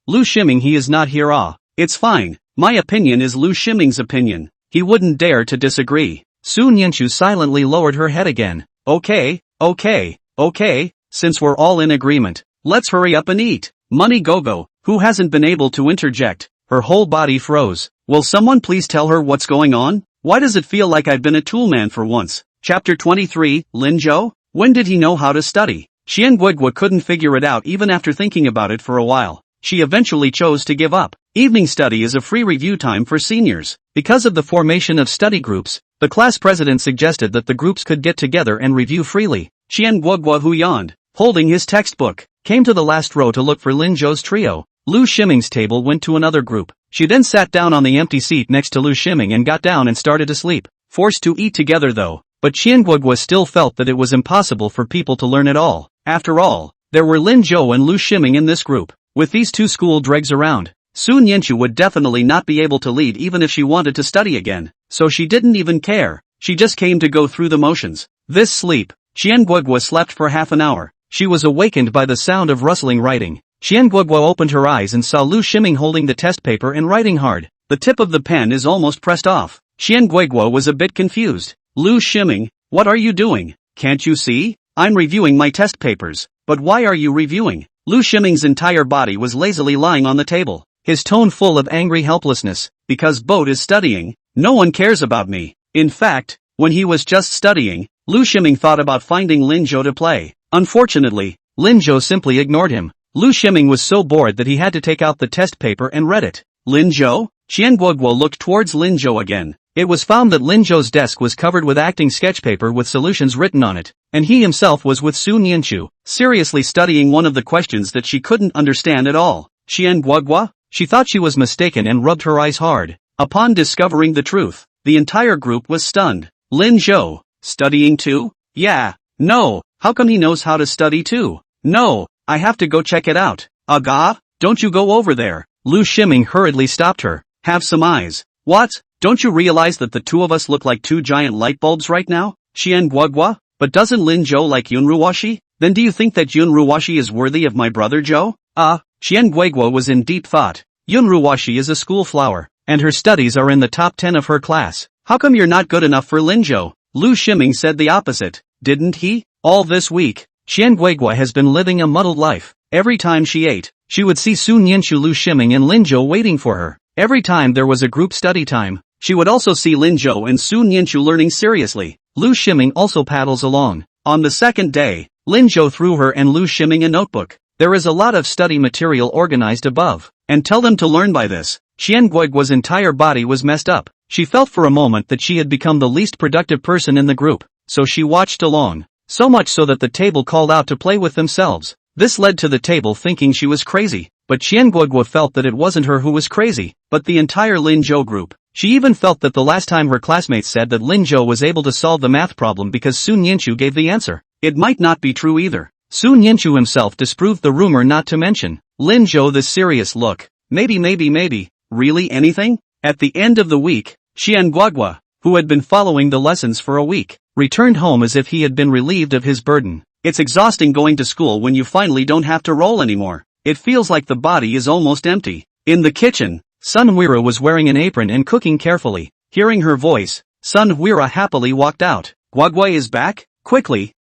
Lu Shiming he is not here It's fine, my opinion is Lu Shiming's opinion. He wouldn't dare to disagree. Sun Yinshu silently lowered her head again. Okay, since we're all in agreement, let's hurry up and eat. Money Gogo, who hasn't been able to interject, her whole body froze. Will someone please tell her what's going on? Why does it feel like I've been a toolman for once? Chapter 23, Lin Zhou? When did he know how to study? Xian Guigui couldn't figure it out even after thinking about it for a while. She eventually chose to give up. Evening study is a free review time for seniors. Because of the formation of study groups, the class president suggested that the groups could get together and review freely. Xian Guigui, who yawned, holding his textbook, came to the last row to look for Lin Zhou's trio. Lu Shiming's table went to another group. She then sat down on the empty seat next to Lu Shiming and got down and started to sleep. Forced to eat together though, but Xian Guigui still felt that it was impossible for people to learn at all. After all, there were Lin Zhou and Lu Shiming in this group. With these two school dregs around, Sun Yinshu would definitely not be able to lead even if she wanted to study again, so she didn't even care. She just came to go through the motions. This sleep, Xian Guigui slept for half an hour. She was awakened by the sound of rustling writing. Xian Guigui opened her eyes and saw Lu Shiming holding the test paper and writing hard. The tip of the pen is almost pressed off. Xian Guigui was a bit confused. Lu Shiming, what are you doing? Can't you see? I'm reviewing my test papers. But why are you reviewing? Lu Shiming's entire body was lazily lying on the table, his tone full of angry helplessness. Because Boat is studying, no one cares about me. In fact, when he was just studying, Lu Shiming thought about finding Lin Zhou to play. Unfortunately, Lin Zhou simply ignored him. Lu Shiming was so bored that he had to take out the test paper and read it. Lin Zhou? Xian Guigui looked towards Lin Zhou again. It was found that Lin Zhou's desk was covered with acting sketch paper with solutions written on it, and he himself was with Sun Yinshu, seriously studying one of the questions that she couldn't understand at all. Xian Guigui? She thought she was mistaken and rubbed her eyes hard. Upon discovering the truth, the entire group was stunned. Lin Zhou, studying too? Yeah. No. How come he knows how to study too? No. I have to go check it out. Aga? Don't you go over there. Lu Shiming hurriedly stopped her. Have some eyes. What? Don't you realize that the two of us look like two giant light bulbs right now? Xian Guigui? But doesn't Lin Zhou like Yunruwashi? Then do you think that Yunruwashi is worthy of my brother Zhou? Xian Guigui was in deep thought. Yunruwashi is a school flower, and her studies are in the top 10 of her class. How come you're not good enough for Lin Zhou? Lu Shiming said the opposite, didn't he? All this week, Xian Guigui has been living a muddled life. Every time she ate, she would see Sun Yinshu, Lu Shiming and Lin Zhou waiting for her. Every time there was a group study time, she would also see Lin Zhou and Sun Yinshu learning seriously. Lu Shiming also paddles along. On the second day, Lin Zhou threw her and Lu Shiming a notebook. There is a lot of study material organized above, and tell them to learn by this. Xian Guigui's entire body was messed up. She felt for a moment that she had become the least productive person in the group, so she watched along. So much so that the table called out to play with themselves. This led to the table thinking she was crazy, but Xian Guigui felt that it wasn't her who was crazy, but the entire Lin Zhou group. She even felt that the last time her classmates said that Lin Zhou was able to solve the math problem because Sun Yinshu gave the answer. It might not be true either. Sun Yinshu himself disproved the rumor, not to mention Lin Zhou the serious look. Maybe. Really anything? At the end of the week, Xian Guigui, who had been following the lessons for a week, returned home as if he had been relieved of his burden. It's exhausting going to school when you finally don't have to roll anymore. It feels like the body is almost empty. In the kitchen, Sun Huira was wearing an apron and cooking carefully. Hearing her voice, Sun Huira happily walked out. Guigui is back? Quickly,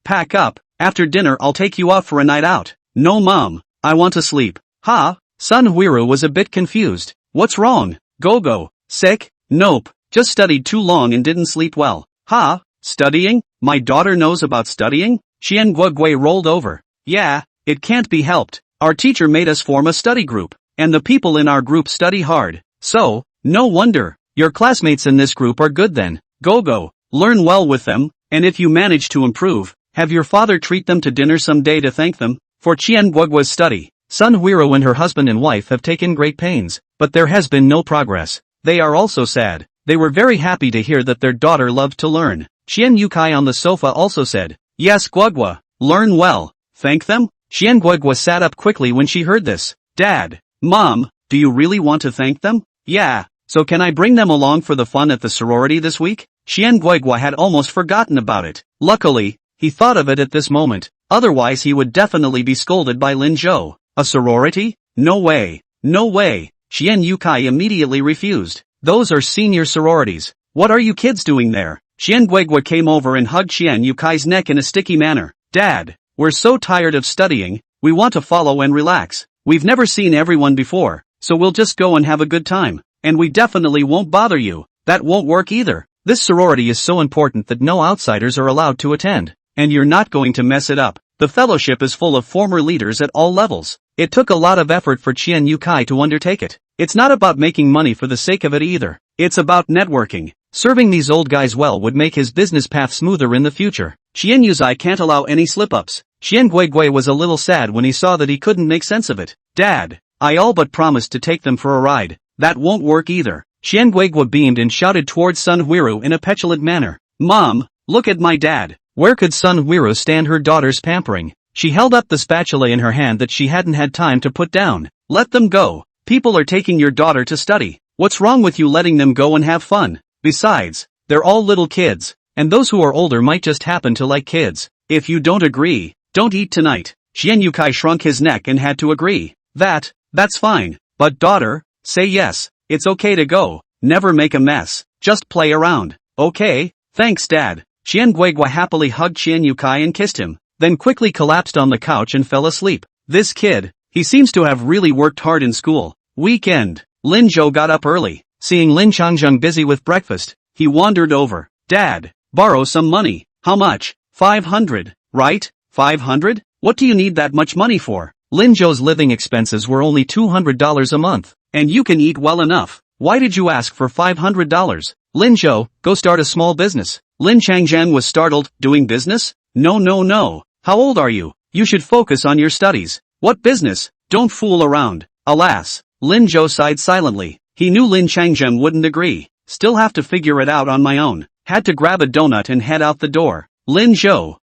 pack up. After dinner I'll take you out for a night out. No mom, I want to sleep. Ha? Sun Huira was a bit confused. What's wrong? Go. Sick? Nope, just studied too long and didn't sleep well. Ha? Studying? My daughter knows about studying? Xian Guogui rolled over. Yeah, it can't be helped. Our teacher made us form a study group, and the people in our group study hard. So, no wonder. Your classmates in this group are good then. Go, learn well with them, and if you manage to improve, have your father treat them to dinner someday to thank them. For Qian Guogua's study, Sun Huiro and her husband and wife have taken great pains, but there has been no progress. They are also sad. They were very happy to hear that their daughter loved to learn. Qian Yukai on the sofa also said, Yes Guogua, learn well. Thank them? Qian Guogua sat up quickly when she heard this. Dad, Mom, do you really want to thank them? Yeah, so can I bring them along for the fun at the sorority this week? Qian Guogua had almost forgotten about it. Luckily, he thought of it at this moment, otherwise he would definitely be scolded by Lin Zhou. A sorority? No way. No way. Qian Yukai immediately refused. Those are senior sororities. What are you kids doing there? Qian Guogua came over and hugged Qian Yukai's neck in a sticky manner. Dad, we're so tired of studying, we want to follow and relax. We've never seen everyone before, so we'll just go and have a good time. And we definitely won't bother you. That won't work either. This sorority is so important that no outsiders are allowed to attend. And you're not going to mess it up. The fellowship is full of former leaders at all levels. It took a lot of effort for Qian Yukai to undertake it. It's not about making money for the sake of it either. It's about networking. Serving these old guys well would make his business path smoother in the future. Qian Yuzai can't allow any slip-ups. Qian Guigui was a little sad when he saw that he couldn't make sense of it. Dad, I all but promised to take them for a ride. That won't work either. Qian Guigui beamed and shouted towards Sun Huiru in a petulant manner. Mom, look at my dad. Where could Sun Huiru stand her daughter's pampering? She held up the spatula in her hand that she hadn't had time to put down. Let them go. People are taking your daughter to study. What's wrong with you letting them go and have fun? Besides, they're all little kids, and those who are older might just happen to like kids. If you don't agree, don't eat tonight. Qian Yukai shrunk his neck and had to agree. That's fine. But daughter, say yes. It's okay to go. Never make a mess. Just play around. Okay? Thanks Dad. Qian Guigui happily hugged Qian Yukai and kissed him, then quickly collapsed on the couch and fell asleep. This kid, he seems to have really worked hard in school. Weekend. Lin Zhou got up early. Seeing Lin Changjung busy with breakfast, he wandered over. Dad, borrow some money. How much? 500, right? 500? What do you need that much money for? Lin Zhou's living expenses were only $200 a month, and you can eat well enough. Why did you ask for $500? Lin Zhou, go start a small business. Lin Changjian was startled. Doing business? No. How old are you? You should focus on your studies. What business? Don't fool around. Alas, Lin Zhou sighed silently. He knew Lin Changjian wouldn't agree. Still have to figure it out on my own. Had to grab a donut and head out the door. Lin Zhou,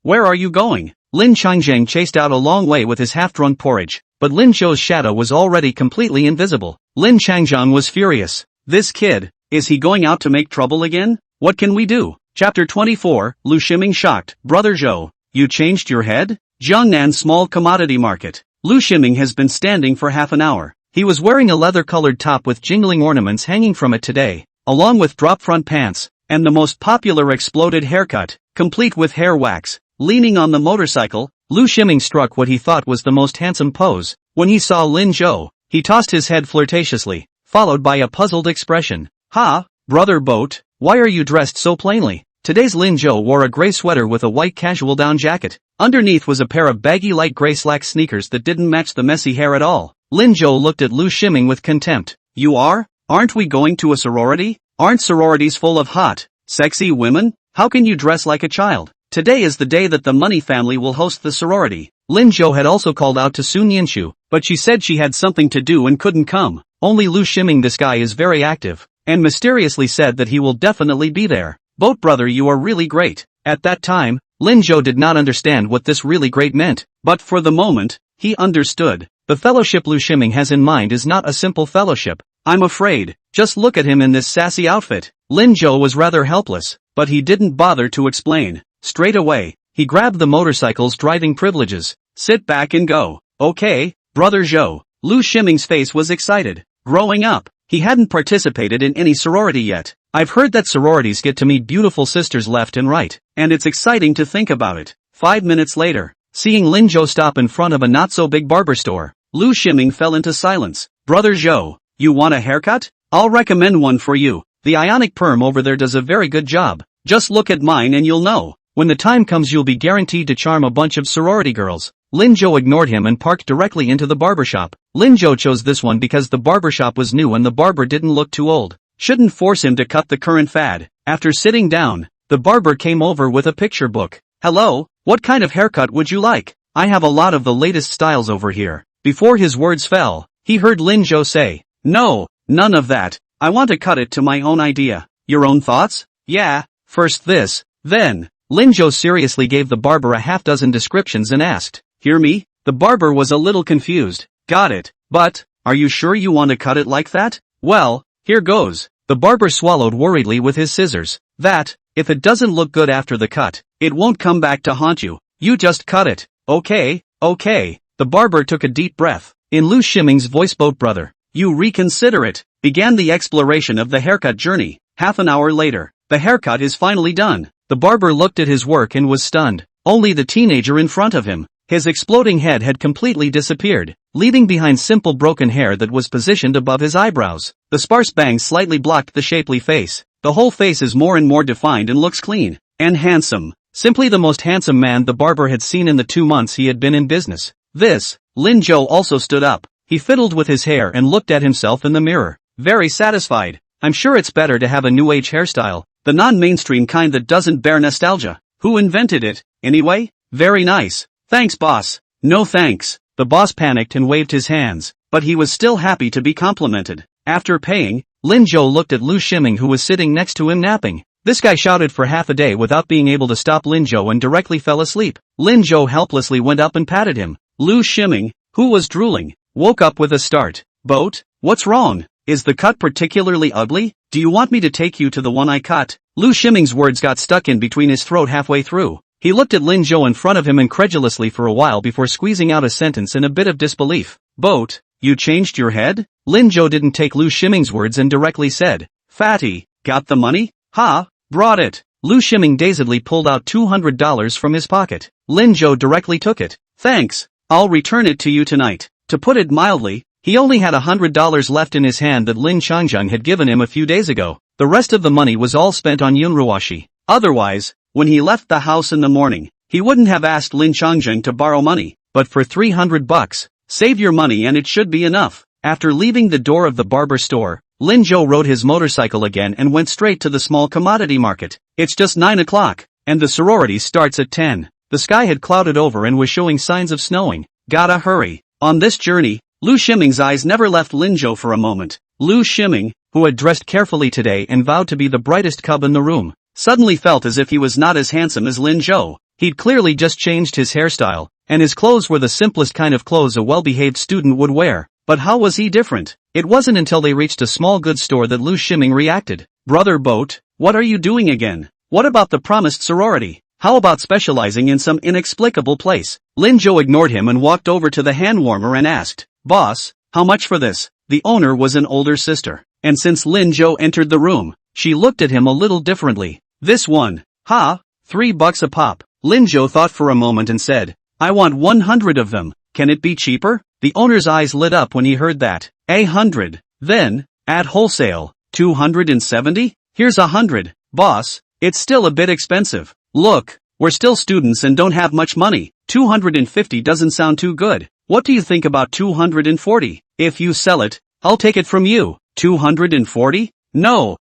where are you going? Lin Changjian chased out a long way with his half-drunk porridge, but Lin Zhou's shadow was already completely invisible. Lin Changjian was furious. This kid, is he going out to make trouble again? What can we do? Chapter 24, Lu Shiming shocked. Brother Zhou, you changed your head? Jiangnan Small Commodity Market. Lu Shiming has been standing for half an hour. He was wearing a leather-colored top with jingling ornaments hanging from it today, along with drop-front pants, and the most popular exploded haircut, complete with hair wax. Leaning on the motorcycle, Lu Shiming struck what he thought was the most handsome pose. When he saw Lin Zhou, he tossed his head flirtatiously, followed by a puzzled expression. Ha, brother Boat, why are you dressed so plainly? Today's Lin Zhou wore a gray sweater with a white casual down jacket. Underneath was a pair of baggy light gray slack sneakers that didn't match the messy hair at all. Lin Zhou looked at Lu Shiming with contempt. You are? Aren't we going to a sorority? Aren't sororities full of hot, sexy women? How can you dress like a child? Today is the day that the Money family will host the sorority. Lin Zhou had also called out to Sun Yinshu, but she said she had something to do and couldn't come. Only Lu Shiming, this guy is very active, and mysteriously said that he will definitely be there. Boat brother, you are really great. At that time, Lin Zhou did not understand what this really great meant, but for the moment, he understood. The fellowship Lu Shiming has in mind is not a simple fellowship. I'm afraid. Just look at him in this sassy outfit. Lin Zhou was rather helpless, but he didn't bother to explain. Straight away, he grabbed the motorcycle's driving privileges. Sit back and go. Okay, brother Zhou. Lu Shiming's face was excited. Growing up, he hadn't participated in any sorority yet. I've heard that sororities get to meet beautiful sisters left and right, and it's exciting to think about it. 5 minutes later, seeing Lin Zhou stop in front of a not-so-big barber store, Lu Shiming fell into silence. Brother Zhou, you want a haircut? I'll recommend one for you. The ionic perm over there does a very good job. Just look at mine and you'll know. When the time comes you'll be guaranteed to charm a bunch of sorority girls. Linjo ignored him and parked directly into the barbershop. Linjo chose this one because the barbershop was new and the barber didn't look too old. Shouldn't force him to cut the current fad. After sitting down, the barber came over with a picture book. Hello, what kind of haircut would you like? I have a lot of the latest styles over here. Before his words fell, he heard Linjo say, no, none of that. I want to cut it to my own idea. Your own thoughts? Yeah, first this, then. Linjo seriously gave the barber a half-dozen descriptions and asked, hear me? The barber was a little confused. Got it, but, are you sure you want to cut it like that? Well, here goes. The barber swallowed worriedly with his scissors. That, if it doesn't look good after the cut, it won't come back to haunt you. You just cut it. Okay. The barber took a deep breath. In Lu Shiming's voice, boat brother, you reconsider it. Began the exploration of the haircut journey. Half an hour later, the haircut is finally done. The barber looked at his work and was stunned. Only the teenager in front of him. His exploding head had completely disappeared, leaving behind simple broken hair that was positioned above his eyebrows. The sparse bangs slightly blocked the shapely face. The whole face is more and more defined and looks clean and handsome. Simply the most handsome man the barber had seen in the 2 months he had been in business. Linjo also stood up. He fiddled with his hair and looked at himself in the mirror. Very satisfied. I'm sure it's better to have a new age hairstyle. The non-mainstream kind that doesn't bear nostalgia. Who invented it, anyway? Very nice. Thanks, boss. No thanks. The boss panicked and waved his hands, but he was still happy to be complimented. After paying, Linjo looked at Lu Shiming who was sitting next to him napping. This guy shouted for half a day without being able to stop Linjo and directly fell asleep. Linjo helplessly went up and patted him. Lu Shiming, who was drooling, woke up with a start. Boat, what's wrong? Is the cut particularly ugly? Do you want me to take you to the one I cut? Lu Shiming's words got stuck in between his throat halfway through. He looked at Linjo in front of him incredulously for a while before squeezing out a sentence in a bit of disbelief. Boat, you changed your head? Linjo didn't take Lu Shiming's words and directly said, Fatty, got the money? Ha, brought it. Lu Shiming dazedly pulled out $200 from his pocket. Linjo directly took it. Thanks, I'll return it to you tonight. To put it mildly, he only had $100 left in his hand that Lin Changjung had given him a few days ago. The rest of the money was all spent on Yunruwashi. Otherwise, when he left the house in the morning, he wouldn't have asked Lin Changjung to borrow money. But for $300, save your money and it should be enough. After leaving the door of the barber store, Linjo rode his motorcycle again and went straight to the small commodity market. It's just 9 o'clock, and the sorority starts at 10. The sky had clouded over and was showing signs of snowing. Gotta hurry. On this journey, Lu Shiming's eyes never left Linjo for a moment. Lu Shiming, who had dressed carefully today and vowed to be the brightest cub in the room, suddenly felt as if he was not as handsome as Linjo. He'd clearly just changed his hairstyle, and his clothes were the simplest kind of clothes a well-behaved student would wear. But how was he different? It wasn't until they reached a small goods store that Lu Shiming reacted. Brother Boat, what are you doing again? What about the promised sorority? How about specializing in some inexplicable place? Linjo ignored him and walked over to the hand warmer and asked, Boss, how much for this? The owner was an older sister, and since Linjo entered the room, she looked at him a little differently. This one. Ha, $3 a pop. Linjo thought for a moment and said, I want 100 of them. Can it be cheaper? The owner's eyes lit up when he heard that. 100. Then, at wholesale, 270? Here's 100. Boss, it's still a bit expensive. Look, we're still students and don't have much money. 250 doesn't sound too good. What do you think about 240? If you sell it, I'll take it from you. 240? No,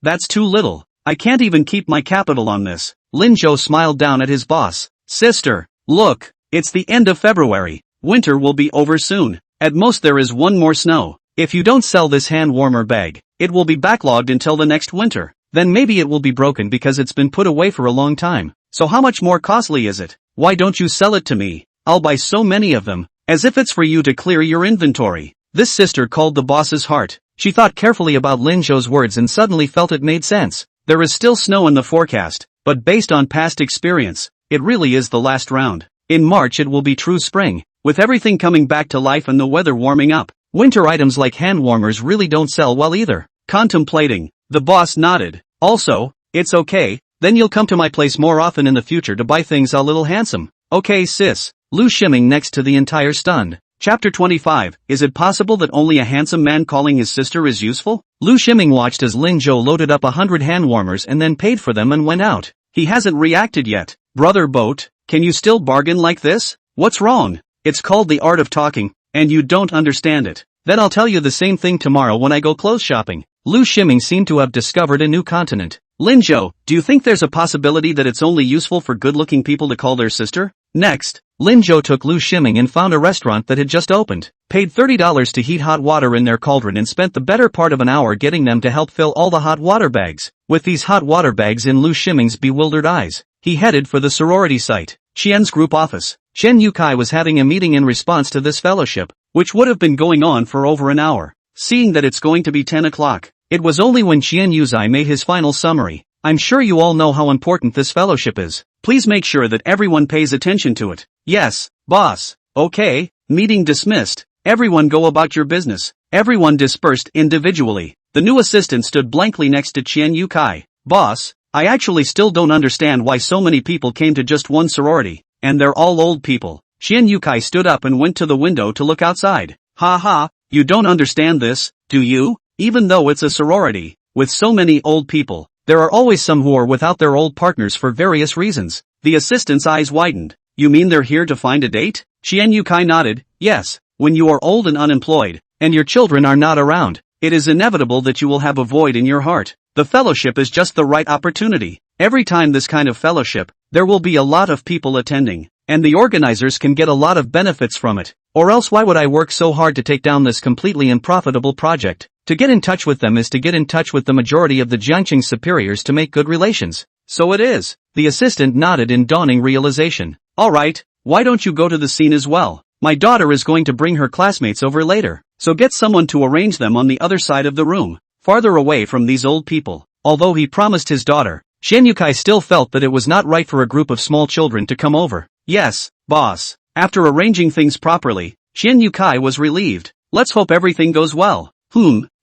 that's too little. I can't even keep my capital on this. Linjo smiled down at his boss. Sister, look, it's the end of February. Winter will be over soon. At most there is one more snow. If you don't sell this hand warmer bag, it will be backlogged until the next winter. Then maybe it will be broken because it's been put away for a long time. So how much more costly is it? Why don't you sell it to me? I'll buy so many of them, as if it's for you to clear your inventory. This sister called the boss's heart. She thought carefully about Linjo's words and suddenly felt it made sense. There is still snow in the forecast, but based on past experience, it really is the last round. In March it will be true spring, with everything coming back to life and the weather warming up. Winter items like hand warmers really don't sell well either. Contemplating, the boss nodded. Also, it's okay, then you'll come to my place more often in the future to buy things a little handsome. Okay sis. Lu Shiming next to the entire stunned. Chapter 25, Is it possible that only a handsome man calling his sister is useful? Lu Shiming watched as Lin Zhou loaded up 100 hand warmers and then paid for them and went out. He hasn't reacted yet. Brother Boat, can you still bargain like this? What's wrong? It's called the art of talking, and you don't understand it. Then I'll tell you the same thing tomorrow when I go clothes shopping. Lu Shiming seemed to have discovered a new continent. Lin Zhou, do you think there's a possibility that it's only useful for good-looking people to call their sister? Next, Lin Zhou took Lu Shiming and found a restaurant that had just opened, paid $30 to heat hot water in their cauldron and spent the better part of an hour getting them to help fill all the hot water bags. With these hot water bags in Lu Shiming's bewildered eyes, he headed for the sorority site, Qian's group office. Chen Yukai was having a meeting in response to this fellowship, which would have been going on for over an hour. Seeing that it's going to be 10 o'clock, it was only when Qian Yuzai made his final summary. I'm sure you all know how important this fellowship is. Please make sure that everyone pays attention to it. Yes, boss. Okay, meeting dismissed. Everyone go about your business. Everyone dispersed individually. The new assistant stood blankly next to Qian Yukai. Boss, I actually still don't understand why so many people came to just one sorority, and they're all old people. Qian Yukai stood up and went to the window to look outside. Ha ha, you don't understand this, do you? Even though it's a sorority, with so many old people, there are always some who are without their old partners for various reasons. The assistant's eyes widened. You mean they're here to find a date? Qian Yukai nodded. Yes, when you are old and unemployed, and your children are not around, it is inevitable that you will have a void in your heart. The fellowship is just the right opportunity. Every time this kind of fellowship, there will be a lot of people attending, and the organizers can get a lot of benefits from it. Or else why would I work so hard to take down this completely unprofitable project? To get in touch with them is to get in touch with the majority of the Jiangqing superiors to make good relations. So it is. The assistant nodded in dawning realization. Alright, why don't you go to the scene as well? My daughter is going to bring her classmates over later, so get someone to arrange them on the other side of the room, farther away from these old people. Although he promised his daughter, Qian Yukai still felt that it was not right for a group of small children to come over. Yes, boss. After arranging things properly, Qian Yukai was relieved. Let's hope everything goes well.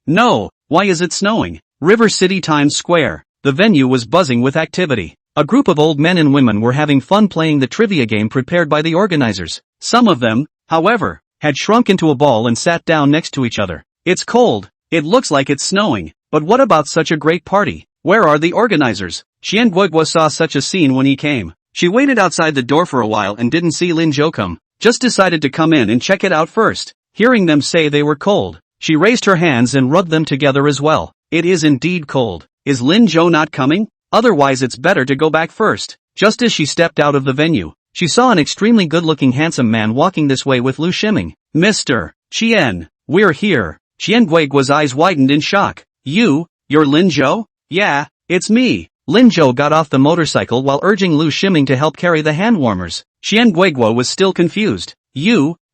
No, why is it snowing? River City Times Square. The venue was buzzing with activity. A group of old men and women were having fun playing the trivia game prepared by the organizers. Some of them, however, had shrunk into a ball and sat down next to each other. It's cold. It looks like it's snowing. But what about such a great party? Where are the organizers? Qian Guigua saw such a scene when he came. She waited outside the door for a while and didn't see Lin Zhou come. Just decided to come in and check it out first. Hearing them say they were cold, she raised her hands and rubbed them together as well. It is indeed cold. Is Lin Zhou not coming? Otherwise it's better to go back first. Just as she stepped out of the venue, she saw an extremely good-looking handsome man walking this way with Lu Shiming. Mr. Qian, we're here. Qian Guigua's eyes widened in shock. You're Lin Zhou? Yeah, it's me. Lin Zhou got off the motorcycle while urging Lu Shiming to help carry the hand warmers. Qian Guigua was still confused.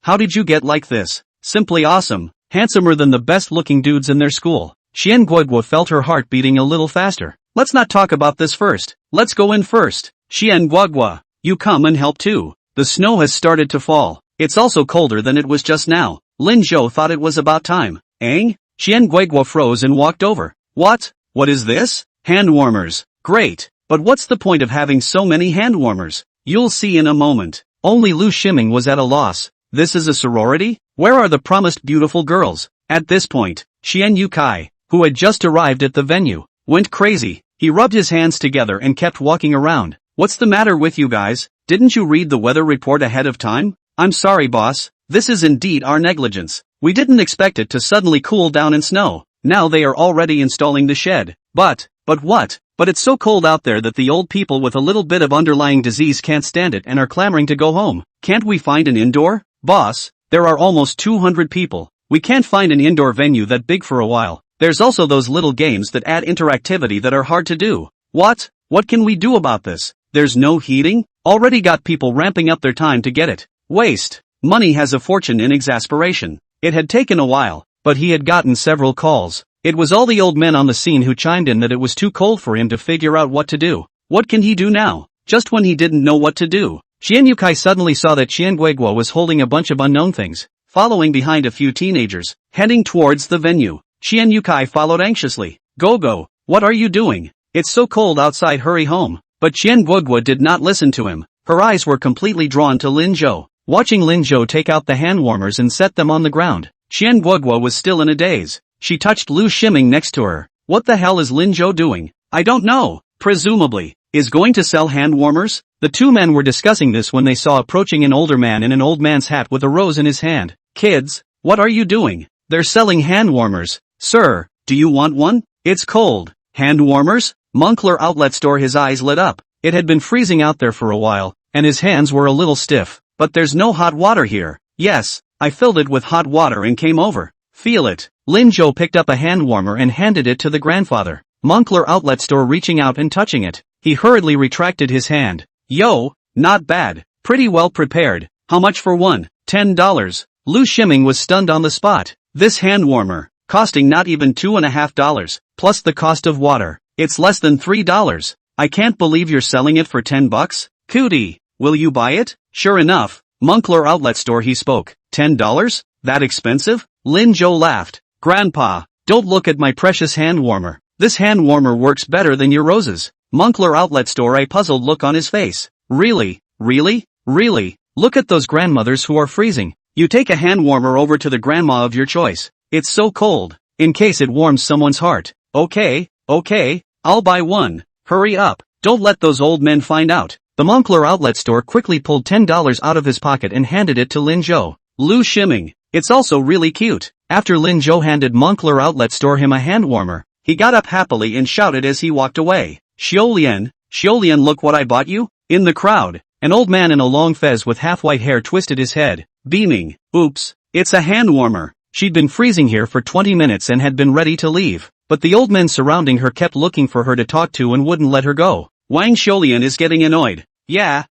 How did you get like this? Simply awesome. Handsomer than the best-looking dudes in their school. Qian Guigua felt her heart beating a little faster. Let's not talk about this first. Let's go in first. Qian Guigua, you come and help too. The snow has started to fall. It's also colder than it was just now. Lin Zhou thought it was about time. Qian Guigua froze and walked over. What? What is this? Hand warmers. Great. But what's the point of having so many hand warmers? You'll see in a moment. Only Lu Shiming was at a loss. This is a sorority? Where are the promised beautiful girls? At this point, Qian Yukai, who had just arrived at the venue, went crazy. He rubbed his hands together and kept walking around. What's the matter with you guys? Didn't you read the weather report ahead of time? I'm sorry, boss. This is indeed our negligence. We didn't expect it to suddenly cool down and snow. Now they are already installing the shed. But what? But it's so cold out there that the old people with a little bit of underlying disease can't stand it and are clamoring to go home. Can't we find an indoor? Boss, there are almost 200 people. We can't find an indoor venue that big for a while. There's also those little games that add interactivity that are hard to do. What? What can we do about this? There's no heating? Already got people ramping up their time to get it. Waste. Money has a fortune in exasperation. It had taken a while, but he had gotten several calls. It was all the old men on the scene who chimed in that it was too cold for him to figure out what to do. What can he do now? Just when he didn't know what to do, Qian Yukai suddenly saw that Qian Guigua was holding a bunch of unknown things, following behind a few teenagers, heading towards the venue. Qian Yukai followed anxiously. Go, what are you doing? It's so cold outside, hurry home. But Qian Guigua did not listen to him. Her eyes were completely drawn to Lin Zhou. watching Lin Zhou take out the hand warmers and set them on the ground. Qian Guoguo was still in a daze. She touched Lu Ximing next to her. What the hell is Lin Zhou doing? I don't know. Presumably, is going to sell hand warmers? The two men were discussing this when they saw approaching an older man in an old man's hat with a rose in his hand. Kids, what are you doing? They're selling hand warmers. Sir, do you want one? It's cold. Hand warmers? Moncler outlet store. His eyes lit up. It had been freezing out there for a while, and his hands were a little stiff. But there's no hot water here. Yes, I filled it with hot water and came over. Feel it. Lin Zhou picked up a hand warmer and handed it to the grandfather. Moncler outlet store reaching out and touching it. He hurriedly retracted his hand. Yo, not bad. Pretty well prepared. How much for one? $10. Lu Ximing was stunned on the spot. This hand warmer, costing not even $2.50, plus the cost of water. It's less than $3. I can't believe you're selling it for $10. Cootie, will you buy it? Sure enough, Moncler outlet store. He spoke. $10? That expensive? Lin Zhou laughed. Grandpa, don't look at my precious hand warmer. This hand warmer works better than your roses. Moncler outlet store. A puzzled look on his face. Really? Really? Really? Look at those grandmothers who are freezing. You take a hand warmer over to the grandma of your choice. It's so cold. In case it warms someone's heart. Okay, I'll buy one. Hurry up. Don't let those old men find out. The Moncler outlet store quickly pulled $10 out of his pocket and handed it to Lin Zhou. Lu Ximing. It's also really cute. After Lin Zhou handed Moncler outlet store him a hand warmer, he got up happily and shouted as he walked away. Xiaolian, look what I bought you. In the crowd, an old man in a long fez with half-white hair twisted his head, beaming. Oops, it's a hand warmer. She'd been freezing here for 20 minutes and had been ready to leave, but the old men surrounding her kept looking for her to talk to and wouldn't let her go. Wang Xiaolian is getting annoyed. Yeah,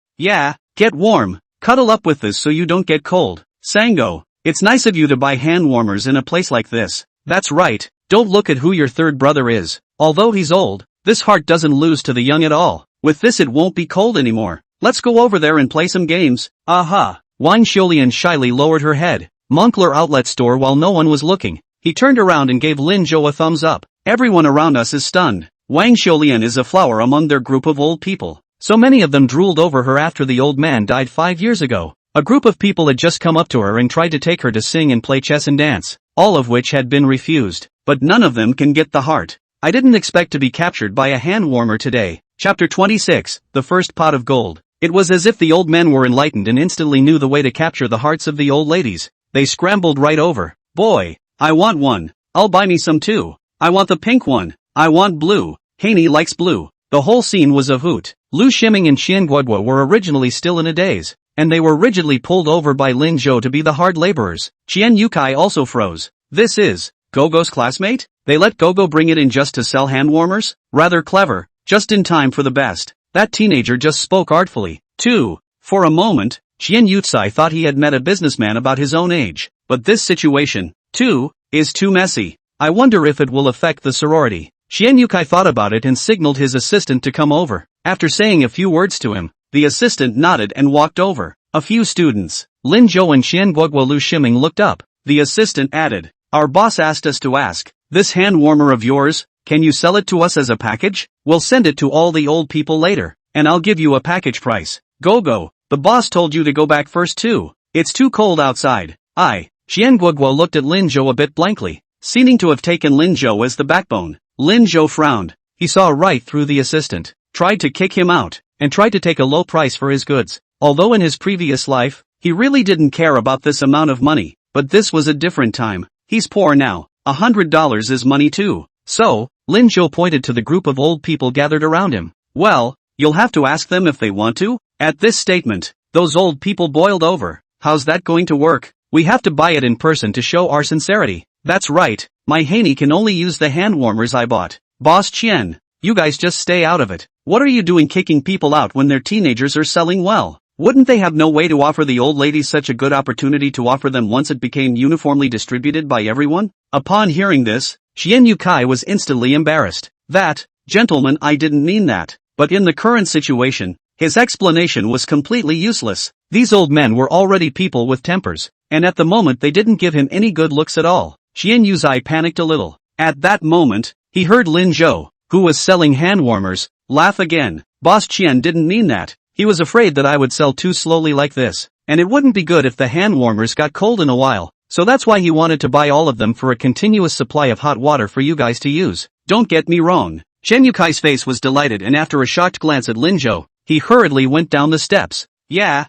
get warm. Cuddle up with this so you don't get cold. Sango, it's nice of you to buy hand warmers in a place like this. That's right, don't look at who your third brother is. Although he's old, this heart doesn't lose to the young at all. With this it won't be cold anymore. Let's go over there and play some games. Aha. Wang Xiaolian shyly lowered her head. Moncler outlet store. While no one was looking, he turned around and gave Lin Zhou a thumbs up. Everyone around us is stunned. Wang Xiaolian is a flower among their group of old people. So many of them drooled over her after the old man died 5 years ago. A group of people had just come up to her and tried to take her to sing and play chess and dance, all of which had been refused. But none of them can get the heart. I didn't expect to be captured by a hand warmer today. Chapter 26, The First Pot of Gold. It was as if the old men were enlightened and instantly knew the way to capture the hearts of the old ladies. They scrambled right over. Boy, I want one. I'll buy me some too. I want the pink one. I want blue. Haney likes blue. The whole scene was a hoot. Lu Ximing and Qian Guoguo were originally still in a daze, and they were rigidly pulled over by Lin Zhou to be the hard laborers. Qian Yukai also froze. This is Gogo's classmate? They let Gogo bring it in just to sell hand warmers? Rather clever, just in time for the best. That teenager just spoke artfully, too. For a moment, Qian Yutsai thought he had met a businessman about his own age. But this situation, too, is too messy. I wonder if it will affect the sorority. Qian Yukai thought about it and signaled his assistant to come over. After saying a few words to him, the assistant nodded and walked over. A few students, Lin Zhou and Qian Guoguo. Lu Ximing looked up. The assistant added, our boss asked us to ask, this hand warmer of yours, can you sell it to us as a package? We'll send it to all the old people later, and I'll give you a package price. Gogo, the boss told you to go back first too. It's too cold outside. Qian Guoguo looked at Lin Zhou a bit blankly, seeming to have taken Lin Zhou as the backbone. Lin Zhou frowned. He saw right through the assistant, tried to kick him out, and tried to take a low price for his goods. Although in his previous life, he really didn't care about this amount of money, but this was a different time. He's poor now. $100 is money too. So, Lin Zhou pointed to the group of old people gathered around him. Well, you'll have to ask them if they want to. At this statement, those old people boiled over. How's that going to work? We have to buy it in person to show our sincerity. That's right, my Haney can only use the hand warmers I bought. Boss Qian, you guys just stay out of it. What are you doing kicking people out when their teenagers are selling well? Wouldn't they have no way to offer the old ladies such a good opportunity to offer them once it became uniformly distributed by everyone? Upon hearing this, Qian Yukai was instantly embarrassed. Gentlemen, I didn't mean that. But in the current situation, his explanation was completely useless. These old men were already people with tempers, and at the moment they didn't give him any good looks at all. Qian Yuzai panicked a little. At that moment, he heard Lin Zhou, who was selling hand warmers, laugh again. Boss Qian didn't mean that. He was afraid that I would sell too slowly like this. and it wouldn't be good if the hand warmers got cold in a while, so that's why he wanted to buy all of them for a continuous supply of hot water for you guys to use. Don't get me wrong. Shen Yukai's face was delighted, and after a shocked glance at Linzhou, he hurriedly went down the steps. Yeah,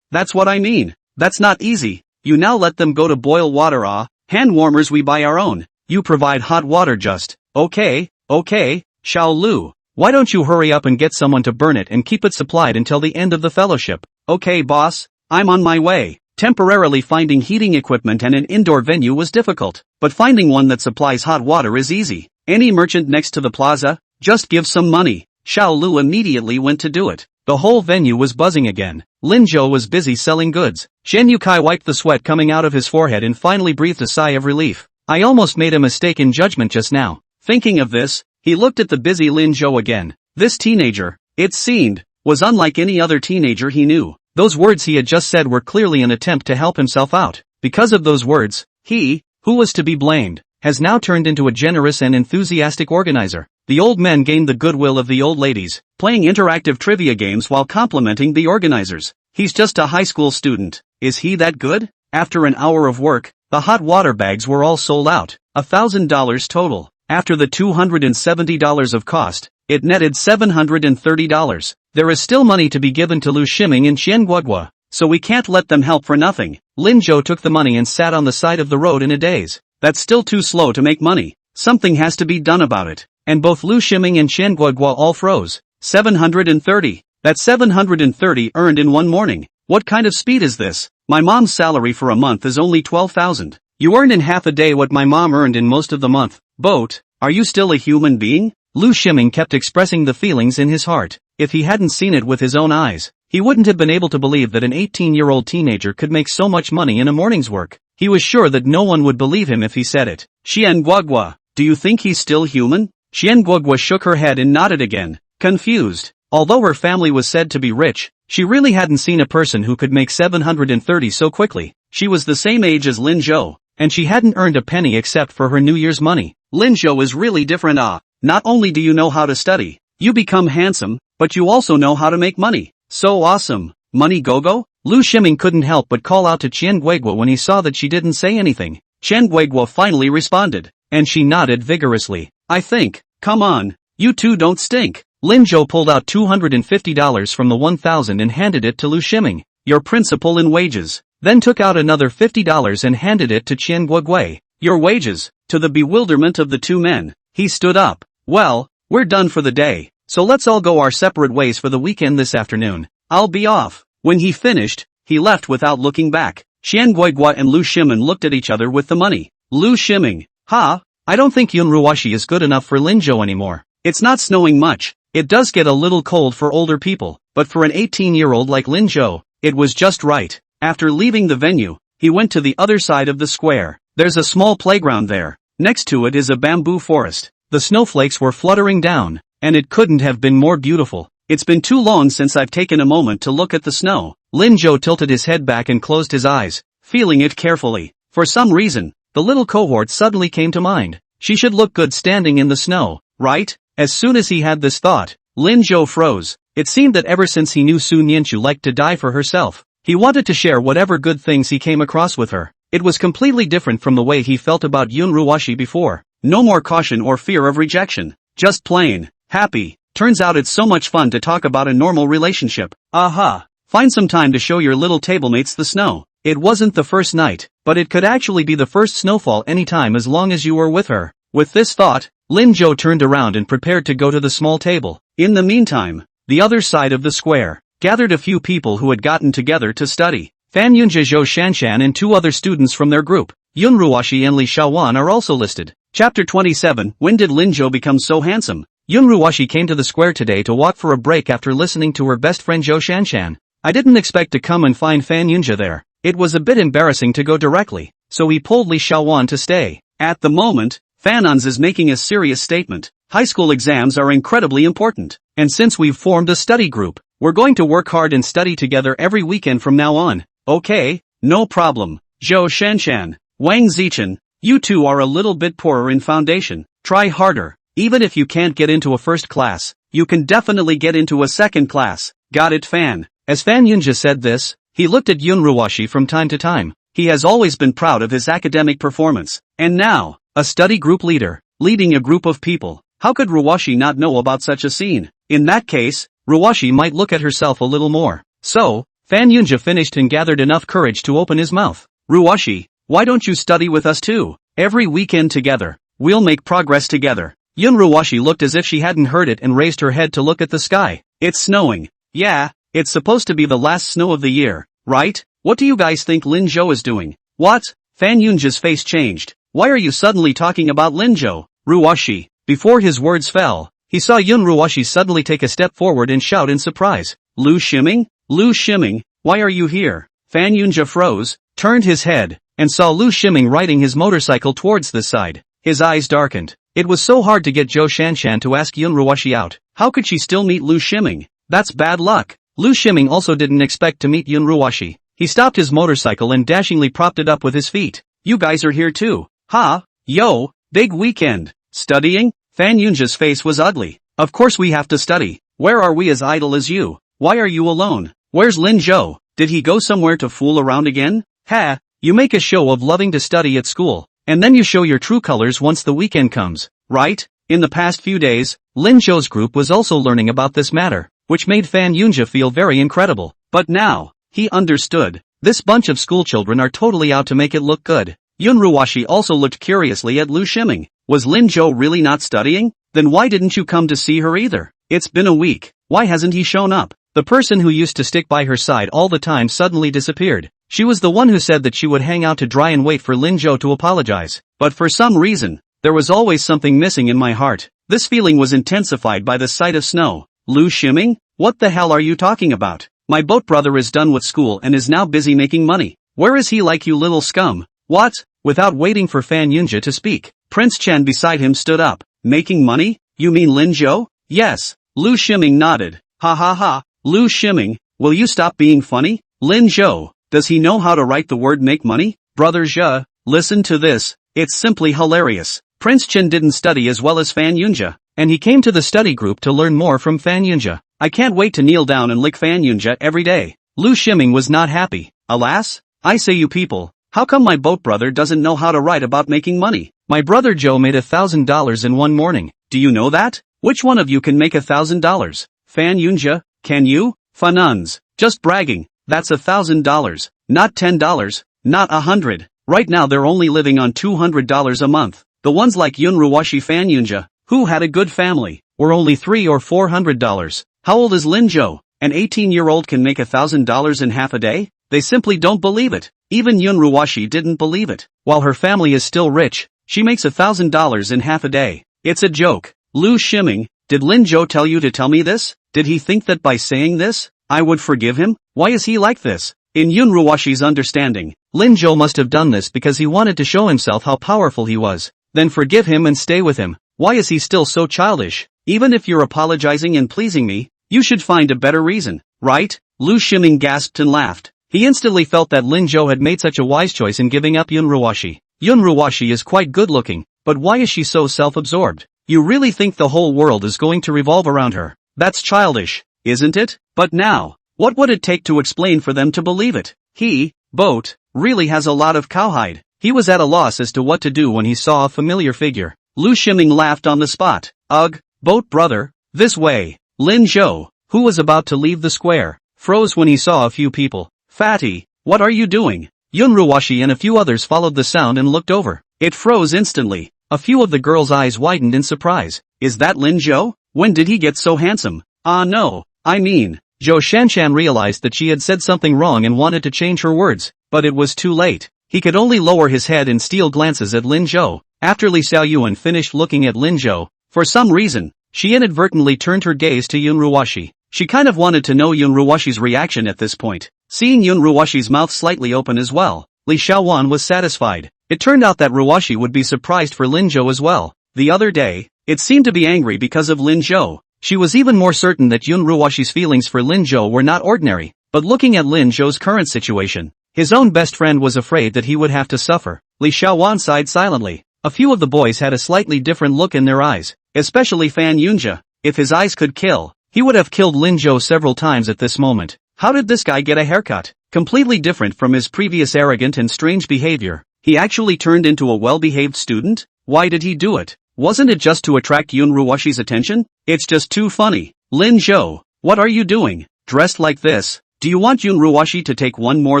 that's what I mean. That's not easy. You now let them go to boil water. Hand warmers we buy our own. You provide hot water just. Okay, Xiao Lu. Why don't you hurry up and get someone to burn it and keep it supplied until the end of the fellowship? Okay boss, I'm on my way. Temporarily finding heating equipment and an indoor venue was difficult, but finding one that supplies hot water is easy. Any merchant next to the plaza? Just give some money. Xiao Lu immediately went to do it. The whole venue was buzzing again. Linzhou was busy selling goods. Shen Yukai wiped the sweat coming out of his forehead and finally breathed a sigh of relief. I almost made a mistake in judgment just now. Thinking of this, he looked at the busy Linzhou again. This teenager, it seemed, was unlike any other teenager he knew. Those words he had just said were clearly an attempt to help himself out. Because of those words, he, who was to be blamed, has now turned into a generous and enthusiastic organizer. The old men gained the goodwill of the old ladies, playing interactive trivia games while complimenting the organizers. He's just a high school student. Is he that good? After an hour of work, the hot water bags were all sold out. $1,000 total. After the $270 of cost, it netted $730. There is still money to be given to Lu Shiming and Qian Guoguo, so we can't let them help for nothing. Linzhou took the money and sat on the side of the road in a daze. That's still too slow to make money. Something has to be done about it. And both Lu Shiming and Qian Guoguo all froze. 730. That's 730 earned in one morning. What kind of speed is this? My mom's salary for a month is only 12,000. You earned in half a day what my mom earned in most of the month. Boat, are you still a human being? Lu Shiming kept expressing the feelings in his heart. If he hadn't seen it with his own eyes, he wouldn't have been able to believe that an 18-year-old teenager could make so much money in a morning's work. He was sure that no one would believe him if he said it. Qian Guoguo, do you think he's still human? Qian Guoguo shook her head and nodded again, confused. Although her family was said to be rich, she really hadn't seen a person who could make 730 so quickly. She was the same age as Linzhou, and she hadn't earned a penny except for her New Year's money. Linzhou is really different. Not only do you know how to study, you become handsome, but you also know how to make money. So awesome. Money go-go? Lu Shiming couldn't help but call out to Qian Guoguo when he saw that she didn't say anything. Qian Guoguo finally responded, and she nodded vigorously. I think, come on, you two don't stink. Linzhou pulled out $250 from the 1,000 and handed it to Lu Shiming. Your principal in wages. Then took out another $50 and handed it to Qian Guoguo. Your wages. To the bewilderment of the two men, he stood up. Well, we're done for the day, so let's all go our separate ways for the weekend this afternoon. I'll be off. When he finished, he left without looking back. Qian Guoguo and Lu Shiming looked at each other with the money. Lu Shiming, I don't think Yun Ruwashi is good enough for Linzhou anymore. It's not snowing much. It does get a little cold for older people, but for an 18-year-old like Linzhou, it was just right. After leaving the venue, he went to the other side of the square. There's a small playground there. Next to it is a bamboo forest. The snowflakes were fluttering down, and it couldn't have been more beautiful. It's been too long since I've taken a moment to look at the snow. Linzhou tilted his head back and closed his eyes, feeling it carefully. For some reason, the little cohort suddenly came to mind. She should look good standing in the snow, right? As soon as he had this thought, Linzhou froze. It seemed that ever since he knew Su Nianchu liked to die for herself, he wanted to share whatever good things he came across with her. It was completely different from the way he felt about Yun Ruwashi before. No more caution or fear of rejection. Just plain happy. Turns out it's so much fun to talk about a normal relationship. Aha! Find some time to show your little tablemates the snow. It wasn't the first night, but it could actually be the first snowfall anytime as long as you were with her. With this thought, Linzhou turned around and prepared to go to the small table. In the meantime, the other side of the square gathered a few people who had gotten together to study. Fan Yunjie, Zhou Shanshan and two other students from their group, Yun Ruwashi and Li Xiaowan, are also listed. Chapter 27. When did Linzhou become so handsome? Yun Ruwashi came to the square today to walk for a break after listening to her best friend Zhou Shanshan. I didn't expect to come and find Fan Yunjie there. It was a bit embarrassing to go directly, so he pulled Li Xiaowan to stay. At the moment, Fanons is making a serious statement. High school exams are incredibly important, and since we've formed a study group, we're going to work hard and study together every weekend from now on. Okay, no problem. Zhou Shanshan, Wang Zichen, you two are a little bit poorer in foundation. Try harder. Even if you can't get into a first class, you can definitely get into a second class. Got it, Fan? As Fan Yunja said this, he looked at Yun Ruwashi from time to time. He has always been proud of his academic performance. And now, a study group leader, leading a group of people. How could Ruwashi not know about such a scene? In that case, Ruwashi might look at herself a little more. So, Fan Yunja finished and gathered enough courage to open his mouth. Ruwashi, why don't you study with us too? Every weekend together. We'll make progress together. Yun Ruwashi looked as if she hadn't heard it and raised her head to look at the sky. It's snowing. Yeah, it's supposed to be the last snow of the year, right? What do you guys think Lin Zhou is doing? What? Fan Yunja's face changed. Why are you suddenly talking about Lin Zhou? Ruwashi. Before his words fell, he saw Yun Ruwashi suddenly take a step forward and shout in surprise. Lu Shiming? Lu Shiming, why are you here? Fan Yunja froze, turned his head, and saw Lu Shiming riding his motorcycle towards this side. His eyes darkened. It was so hard to get Zhou Shanshan to ask Yun Ruwashi out. How could she still meet Lu Shiming? That's bad luck. Lu Shiming also didn't expect to meet Yun Ruwashi. He stopped his motorcycle and dashingly propped it up with his feet. You guys are here too. Ha! Yo! Big weekend. Studying? Fan Yunja's face was ugly. Of course we have to study. Where are we as idle as you? Why are you alone? Where's Lin Zhou? Did he go somewhere to fool around again? Ha! You make a show of loving to study at school, and then you show your true colors once the weekend comes, right? In the past few days, Lin Zhou's group was also learning about this matter, which made Fan Yunja feel very incredible. But now, he understood. This bunch of schoolchildren are totally out to make it look good. Yun Ruwashi also looked curiously at Lu Shiming. Was Lin Zhou really not studying? Then why didn't you come to see her either? It's been a week. Why hasn't he shown up? The person who used to stick by her side all the time suddenly disappeared. She was the one who said that she would hang out to dry and wait for Lin Zhou to apologize. But for some reason, there was always something missing in my heart. This feeling was intensified by the sight of snow. Lu Shiming? What the hell are you talking about? My boat brother is done with school and is now busy making money. Where is he like you little scum? What? Without waiting for Fan Yunja to speak, Prince Chen beside him stood up. Making money? You mean Lin Zhou? Yes. Lu Shiming nodded. Ha ha ha. Lu Shiming, will you stop being funny? Lin Zhou, does he know how to write the word make money? Brother Zhe, listen to this. It's simply hilarious. Prince Chen didn't study as well as Fan Yunja, and he came to the study group to learn more from Fan Yunja. I can't wait to kneel down and lick Fan Yunja every day. Lu Shiming was not happy. Alas, I say you people, how come my boat brother doesn't know how to write about making money? My brother Joe made $1,000 in one morning. Do you know that? Which one of you can make $1,000? Fan Yunja, can you? Fanuns, just bragging. That's $1,000, not $10, not $100. Right now they're only living on $200 a month. The ones like Yun Ruwashi Fan Yunja, who had a good family, were only $300 or $400. How old is Lin Zhou? An 18-year-old can make $1,000 in half a day? They simply don't believe it. Even Yun Ruwashi didn't believe it. While her family is still rich, she makes $1,000 in half a day. It's a joke. Lu Shiming, did Lin Zhou tell you to tell me this? Did he think that by saying this, I would forgive him? Why is he like this? In Yun Ruwashi's understanding, Lin Zhou must have done this because he wanted to show himself how powerful he was. Then forgive him and stay with him. Why is he still so childish? Even if you're apologizing and pleasing me, you should find a better reason, right? Lu Shiming gasped and laughed. He instantly felt that Lin Zhou had made such a wise choice in giving up Yun Ruwashi. Yun Ruwashi is quite good looking, but why is she so self-absorbed? You really think the whole world is going to revolve around her? That's childish, isn't it? But now, what would it take to explain for them to believe it? He, Boat, really has a lot of cowhide. He was at a loss as to what to do when he saw a familiar figure. Lu Shiming laughed on the spot. Ugh, Boat brother, this way. Lin Zhou, who was about to leave the square, froze when he saw a few people. Fatty, what are you doing? Yun Ruwashi and a few others followed the sound and looked over. It froze instantly. A few of the girls' eyes widened in surprise. Is that Lin Zhou? When did he get so handsome? No, I mean, Zhou Shanshan realized that she had said something wrong and wanted to change her words, but it was too late. He could only lower his head and steal glances at Lin Zhou. After Li Xiaoyuan finished looking at Lin Zhou, for some reason, she inadvertently turned her gaze to Yun Ruwashi. She kind of wanted to know Yun Ruwashi's reaction at this point. Seeing Yun Ruwashi's mouth slightly open as well, Li Xiaowan was satisfied. It turned out that Ruwashi would be surprised for Lin Zhou as well. The other day, it seemed to be angry because of Lin Zhou. She was even more certain that Yun Ruwashi's feelings for Lin Zhou were not ordinary. But looking at Lin Zhou's current situation, his own best friend was afraid that he would have to suffer. Li Xiaowan sighed silently. A few of the boys had a slightly different look in their eyes, especially Fan Yunja. If his eyes could kill, he would have killed Lin Zhou several times at this moment. How did this guy get a haircut? Completely different from his previous arrogant and strange behavior. He actually turned into a well-behaved student? Why did he do it? Wasn't it just to attract Yun Ruwashi's attention? It's just too funny. Lin Zhou, what are you doing? Dressed like this? Do you want Yun Ruwashi to take one more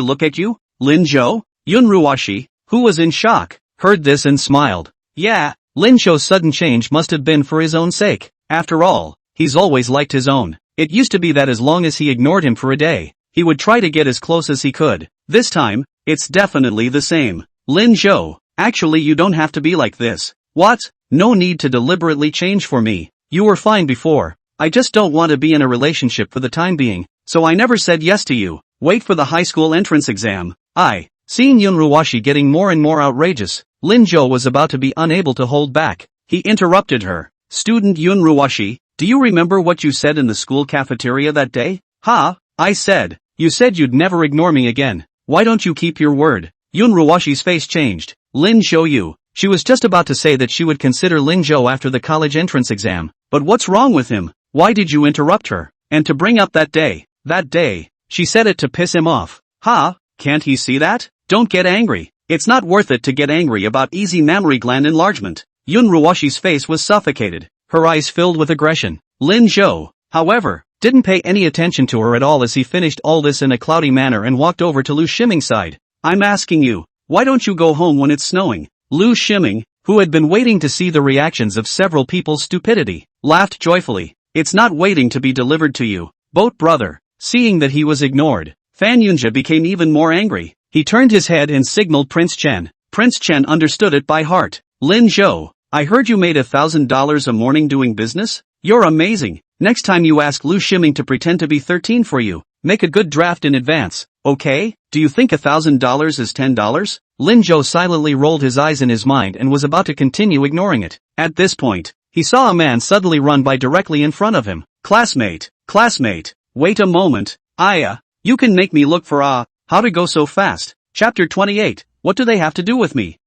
look at you? Lin Zhou? Yun Ruwashi, who was in shock, heard this and smiled. Yeah, Lin Zhou's sudden change must have been for his own sake. After all, he's always liked his own. It used to be that as long as he ignored him for a day, he would try to get as close as he could. This time, it's definitely the same. Lin Zhou, actually you don't have to be like this. What? No need to deliberately change for me. You were fine before. I just don't want to be in a relationship for the time being, so I never said yes to you. Wait for the high school entrance exam. Seeing Yun Ruwashi getting more and more outrageous, Lin Zhou was about to be unable to hold back. He interrupted her. Student Yun Ruwashi, do you remember what you said in the school cafeteria that day? You said you'd never ignore me again. Why don't you keep your word? Yun Ruwashi's face changed. Lin Zhou. She was just about to say that she would consider Lin Zhou after the college entrance exam. But what's wrong with him? Why did you interrupt her? And to bring up that day. She said it to piss him off. Can't he see that? Don't get angry. It's not worth it to get angry about easy mammary gland enlargement. Yun Ruwashi's face was suffocated. Her eyes filled with aggression. Lin Zhou, however, didn't pay any attention to her at all as he finished all this in a cloudy manner and walked over to Lu Shiming's side. I'm asking you, why don't you go home when it's snowing? Lu Shiming, who had been waiting to see the reactions of several people's stupidity, laughed joyfully. It's not waiting to be delivered to you, boat brother. Seeing that he was ignored, Fan Yunjia became even more angry. He turned his head and signaled Prince Chen. Prince Chen understood it by heart. Lin Zhou, I heard you made $1,000 a morning doing business? You're amazing. Next time you ask Lu Shiming to pretend to be 13 for you, make a good draft in advance, okay? Do you think $1,000 is $10? Lin Zhou silently rolled his eyes in his mind and was about to continue ignoring it. At this point, he saw a man suddenly run by directly in front of him. Classmate, wait a moment. You can make me look for how to go so fast. Chapter 28, what do they have to do with me?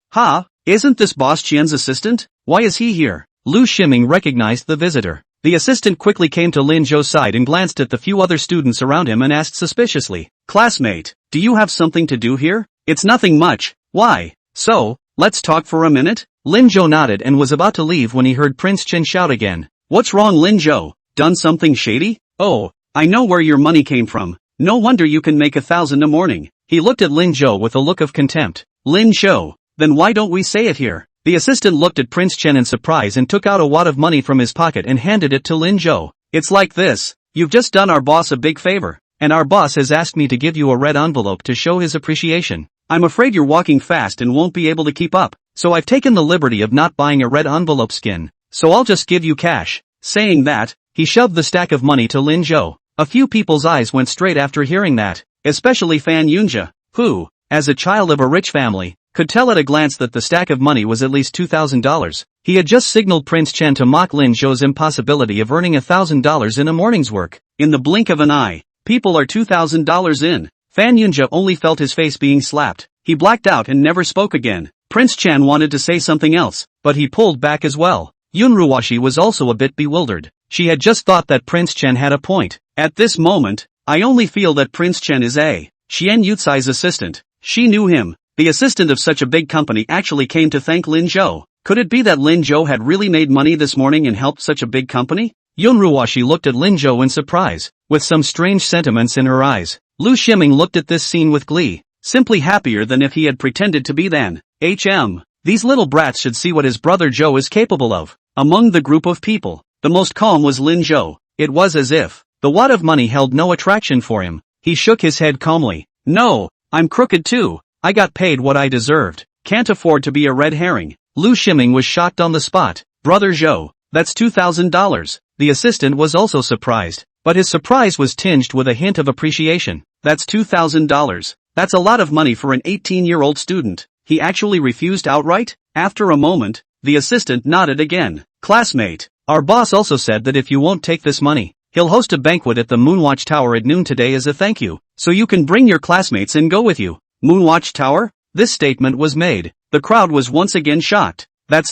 Isn't this Boss Qian's assistant? Why is he here? Lu Shiming recognized the visitor. The assistant quickly came to Lin Zhou's side and glanced at the few other students around him and asked suspiciously, Classmate, do you have something to do here? It's nothing much. Why? So, let's talk for a minute? Lin Zhou nodded and was about to leave when he heard Prince Chen shout again. What's wrong, Lin Zhou? Done something shady? Oh, I know where your money came from. No wonder you can make 1,000 a morning. He looked at Lin Zhou with a look of contempt. Lin Zhou, then why don't we say it here? The assistant looked at Prince Chen in surprise and took out a wad of money from his pocket and handed it to Lin Zhou. It's like this. You've just done our boss a big favor, and our boss has asked me to give you a red envelope to show his appreciation. I'm afraid you're walking fast and won't be able to keep up, so I've taken the liberty of not buying a red envelope skin, so I'll just give you cash. Saying that, he shoved the stack of money to Lin Zhou. A few people's eyes went straight after hearing that, especially Fan Yunjia, who, as a child of a rich family, could tell at a glance that the stack of money was at least $2,000. He had just signaled Prince Chen to mock Lin Zhou's impossibility of earning $1,000 in a morning's work. In the blink of an eye, people are $2,000 in. Fan Yunjia only felt his face being slapped. He blacked out and never spoke again. Prince Chen wanted to say something else, but he pulled back as well. Yun Ruwashi was also a bit bewildered. She had just thought that Prince Chen had a point. At this moment, I only feel that Prince Chen is a Xian Yucai's assistant. She knew him. The assistant of such a big company actually came to thank Lin Zhou. Could it be that Lin Zhou had really made money this morning and helped such a big company? Yun Ruwashi looked at Lin Zhou in surprise, with some strange sentiments in her eyes. Lu Shiming looked at this scene with glee, simply happier than if he had pretended to be then. These little brats should see what his brother Zhou is capable of. Among the group of people, the most calm was Lin Zhou. It was as if the wad of money held no attraction for him. He shook his head calmly. No, I'm crooked too. I got paid what I deserved. Can't afford to be a red herring. Lu Shiming was shocked on the spot. Brother Zhou, that's $2,000. The assistant was also surprised, but his surprise was tinged with a hint of appreciation. That's $2,000. That's a lot of money for an 18-year-old student. He actually refused outright? After a moment, the assistant nodded again. Classmate, our boss also said that if you won't take this money, he'll host a banquet at the Moonwatch Tower at noon today as a thank you, so you can bring your classmates and go with you. Moonwatch Tower? This statement was made. The crowd was once again shocked. That's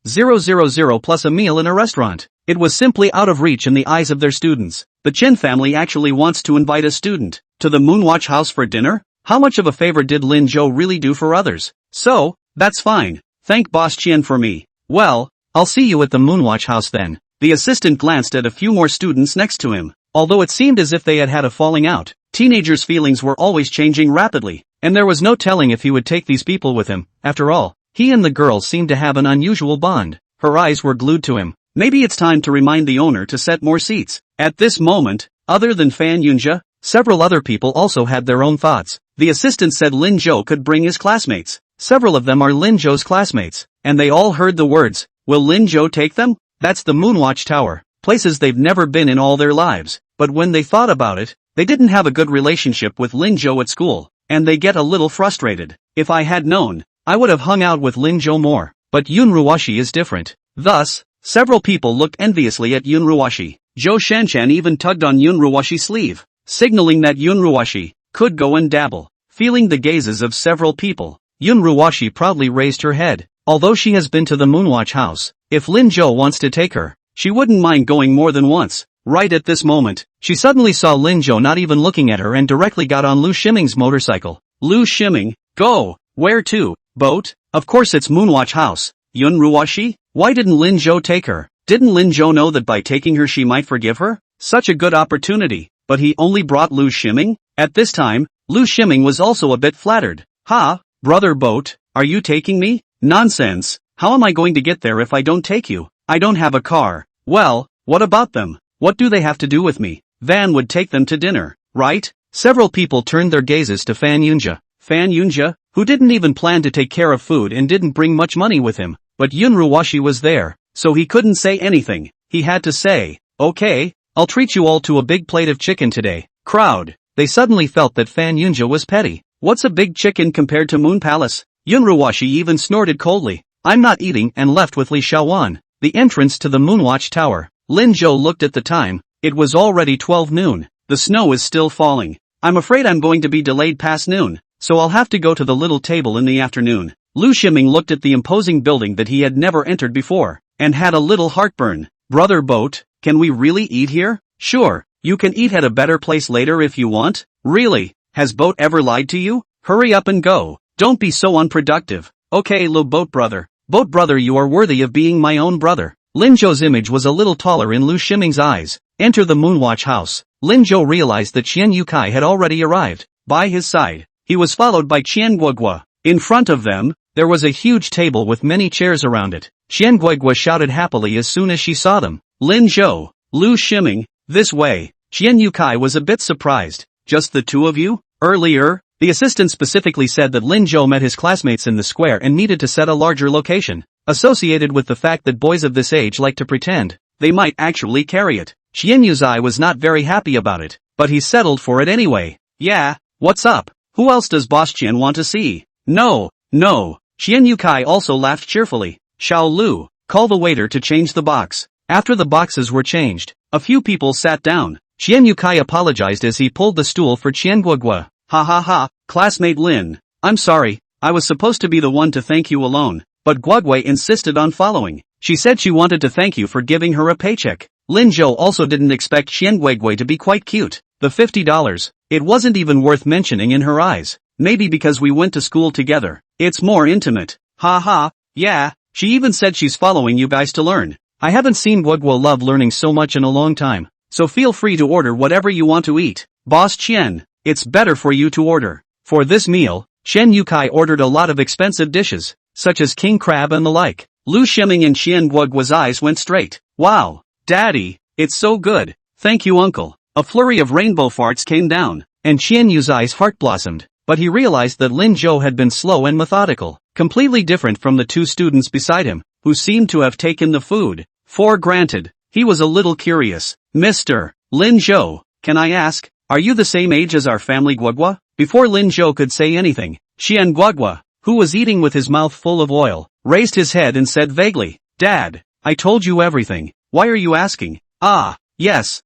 000 plus a meal in a restaurant. It was simply out of reach in the eyes of their students. The Chin family actually wants to invite a student to the Moonwatch house for dinner? How much of a favor did Lin Zhou really do for others? So, that's fine. Thank Boss Qian for me. Well, I'll see you at the Moonwatch house then. The assistant glanced at a few more students next to him. Although it seemed as if they had had a falling out, teenagers' feelings were always changing rapidly, and there was no telling if he would take these people with him. After all, he and the girl seemed to have an unusual bond. Her eyes were glued to him. Maybe it's time to remind the owner to set more seats. At this moment, other than Fan Yunjia, several other people also had their own thoughts. The assistant said Lin Zhou could bring his classmates. Several of them are Lin Zhou's classmates, and they all heard the words, "Will Lin Zhou take them?" That's the Moonwatch Tower, places they've never been in all their lives. But when they thought about it, they didn't have a good relationship with Lin Zhou at school, and they get a little frustrated. If I had known, I would have hung out with Lin Zhou more. But Yun Ruwashi is different. Thus, several people looked enviously at Yun Ruwashi. Zhou Shanchan even tugged on Yun Ruwashi's sleeve, signaling that Yun Ruwashi could go and dabble. Feeling the gazes of several people, Yun Ruwashi proudly raised her head. Although she has been to the Moonwatch house, if Lin Zhou wants to take her, she wouldn't mind going more than once. Right at this moment, she suddenly saw Lin Zhou not even looking at her and directly got on Lu Shiming's motorcycle. Lu Shiming, go! Where to? Boat? Of course it's Moonwatch house. Yun Ruwashi? Why didn't Lin Zhou take her? Didn't Lin Zhou know that by taking her she might forgive her? Such a good opportunity, but he only brought Lu Shiming? At this time, Lu Shiming was also a bit flattered. Ha, brother Boat, are you taking me? Nonsense, how am I going to get there if I don't take you? I don't have a car. Well, what about them? What do they have to do with me? Van would take them to dinner, right? Several people turned their gazes to Fan Yunjia. Fan Yunjia, who didn't even plan to take care of food and didn't bring much money with him, but Yun Ruwashi was there, so he couldn't say anything. He had to say, okay, I'll treat you all to a big plate of chicken today. Crowd. They suddenly felt that Fan Yunjia was petty. What's a big chicken compared to Moon Palace? Yun Ruwashi even snorted coldly. I'm not eating, and left with Li Xiaowan. The entrance to the Moonwatch Tower. Lin Zhou looked at the time. It was already 12 noon. The snow is still falling. I'm afraid I'm going to be delayed past noon, so I'll have to go to the little table in the afternoon. Lu Shiming looked at the imposing building that he had never entered before, and had a little heartburn. Brother Boat, can we really eat here? Sure, you can eat at a better place later if you want. Really? Has Boat ever lied to you? Hurry up and go. Don't be so unproductive. Okay, Lo Boat brother. Boat brother, you are worthy of being my own brother. Lin Zhou's image was a little taller in Lu Shiming's eyes. Enter the Moonwatch house. Lin Zhou realized that Qian Yukai had already arrived. By his side, he was followed by Qian Guogua. In front of them, there was a huge table with many chairs around it. Qian Guogua shouted happily as soon as she saw them. Lin Zhou, Lu Shiming, this way. Qian Yukai was a bit surprised. Just the two of you? Earlier, the assistant specifically said that Lin Zhou met his classmates in the square and needed to set a larger location, associated with the fact that boys of this age like to pretend they might actually carry it. Qian Yuzai was not very happy about it, but he settled for it anyway. Yeah, what's up? Who else does Boss Qian want to see? No. Qian Yukai also laughed cheerfully. Xiao Lu, call the waiter to change the box. After the boxes were changed, a few people sat down. Qian Yukai apologized as he pulled the stool for Qian Guogua. Ha ha ha, classmate Lin. I'm sorry, I was supposed to be the one to thank you alone, but Guogui insisted on following. She said she wanted to thank you for giving her a paycheck. Lin Zhou also didn't expect Qian Guogui to be quite cute. The $50, it wasn't even worth mentioning in her eyes. Maybe because we went to school together. It's more intimate. Ha ha, yeah, she even said she's following you guys to learn. I haven't seen Guogua love learning so much in a long time, so feel free to order whatever you want to eat. Boss Qian, it's better for you to order. For this meal, Qian Yukai ordered a lot of expensive dishes, such as king crab and the like. Lu Shiming and Qian Guogua's eyes went straight. Wow, Daddy, it's so good. Thank you, Uncle. A flurry of rainbow farts came down, and Qian Yu's eyes heart blossomed, but he realized that Lin Zhou had been slow and methodical, completely different from the two students beside him, who seemed to have taken the food for granted. He was a little curious. Mr. Lin Zhou, can I ask, are you the same age as our family Guogua? Before Lin Zhou could say anything, Qian Guogua, who was eating with his mouth full of oil, raised his head and said vaguely, Dad, I told you everything. Why are you asking? Ah, yes,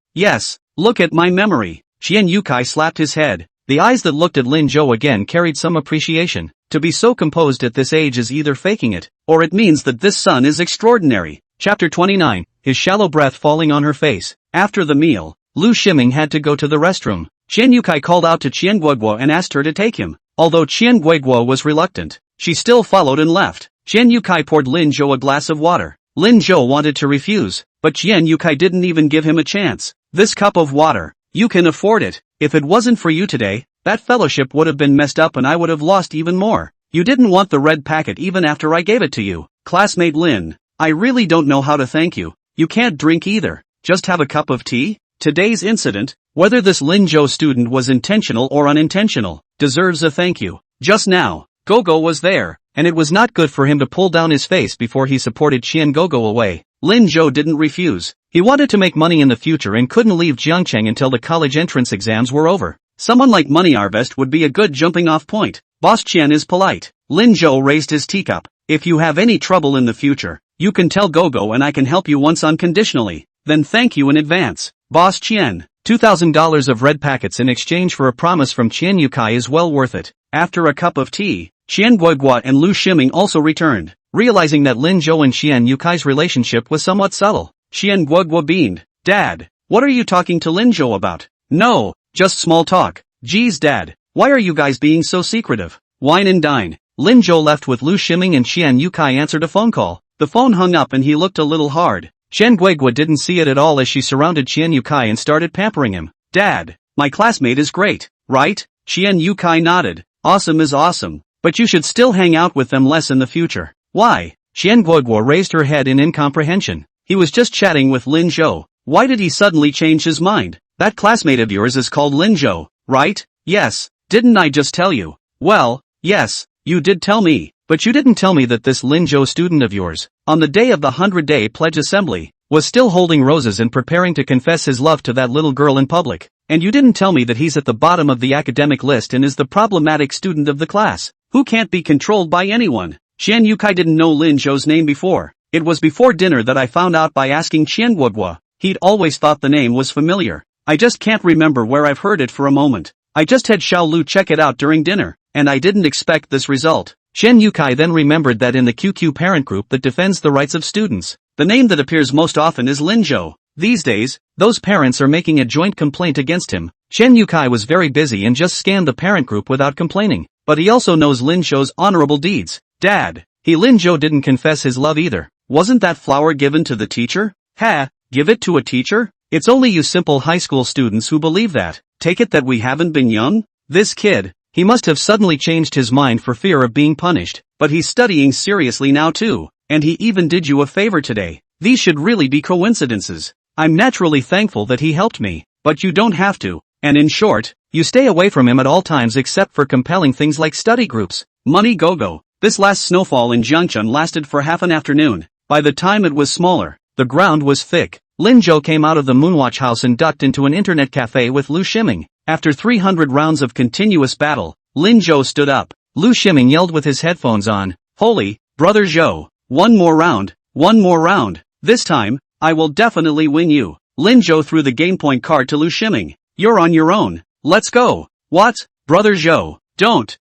look at my memory. Qian Yukai slapped his head. The eyes that looked at Lin Zhou again carried some appreciation. To be so composed at this age is either faking it, or it means that this son is extraordinary. Chapter 29, his shallow breath falling on her face. After the meal, Lu Shiming had to go to the restroom. Qian Yukai called out to Qian Guoguo and asked her to take him. Although Qian Guoguo was reluctant, she still followed and left. Qian Yukai poured Lin Zhou a glass of water. Lin Zhou wanted to refuse, but Qian Yukai didn't even give him a chance. This cup of water, you can afford it. If it wasn't for you today, that fellowship would have been messed up and I would have lost even more. You didn't want the red packet even after I gave it to you. Classmate Lin, I really don't know how to thank you. You can't drink either. Just have a cup of tea? Today's incident, whether this Lin Zhou student was intentional or unintentional, deserves a thank you. Just now, Gogo was there, and it was not good for him to pull down his face before he supported Qian Gogo away. Lin Zhou didn't refuse. He wanted to make money in the future and couldn't leave Jiangcheng until the college entrance exams were over. Someone like Money Harvest would be a good jumping off point. Boss Qian is polite. Lin Zhou raised his teacup. If you have any trouble in the future, you can tell Gogo and I can help you once unconditionally. Then thank you in advance. Boss Qian, $2,000 of red packets in exchange for a promise from Qian Yukai is well worth it. After a cup of tea, Qian Guoguo and Lu Shiming also returned. Realizing that Lin Zhou and Qian Yukai's relationship was somewhat subtle, Qian Guoguo beamed. Dad, what are you talking to Lin Zhou about? No, just small talk. Geez Dad, why are you guys being so secretive? Wine and dine. Lin Zhou left with Lu Shiming and Qian Yukai answered a phone call. The phone hung up and he looked a little hard. Qian Guoguo didn't see it at all as she surrounded Qian Yukai and started pampering him. Dad, my classmate is great, right? Qian Yukai nodded. Awesome is awesome, but you should still hang out with them less in the future. Why? Qian Guoguo raised her head in incomprehension. He was just chatting with Lin Zhou. Why did he suddenly change his mind? That classmate of yours is called Lin Zhou, right? Yes, didn't I just tell you? Well, yes, you did tell me, but you didn't tell me that this Lin Zhou student of yours, on the day of the 100-day pledge assembly, was still holding roses and preparing to confess his love to that little girl in public. And you didn't tell me that he's at the bottom of the academic list and is the problematic student of the class, who can't be controlled by anyone. Qian Yukai didn't know Lin Zhou's name before. It was before dinner that I found out by asking Qian Guoguo. He'd always thought the name was familiar. I just can't remember where I've heard it for a moment. I just had Xiao Lu check it out during dinner, and I didn't expect this result. Qian Yukai then remembered that in the QQ parent group that defends the rights of students, the name that appears most often is Lin Zhou. These days, those parents are making a joint complaint against him. Qian Yukai was very busy and just scanned the parent group without complaining, but he also knows Lin Zhou's honorable deeds. Dad, Lin Zhou didn't confess his love either. Wasn't that flower given to the teacher? Ha, give it to a teacher? It's only you simple high school students who believe that. Take it that we haven't been young? This kid, he must have suddenly changed his mind for fear of being punished, but he's studying seriously now too, and he even did you a favor today. These should really be coincidences. I'm naturally thankful that he helped me, but you don't have to, and in short, you stay away from him at all times except for compelling things like study groups. Money Gogo. This last snowfall in Jiangcheng lasted for half an afternoon. By the time it was smaller, the ground was thick. Lin Zhou came out of the Moonwatch house and ducked into an internet cafe with Lu Shiming. After 300 rounds of continuous battle, Lin Zhou stood up. Lu Shiming yelled with his headphones on, "Holy, brother Zhou, one more round, one more round. This time, I will definitely win you." Lin Zhou threw the game point card to Lu Shiming. "You're on your own. Let's go." "What? Brother Zhou, don't.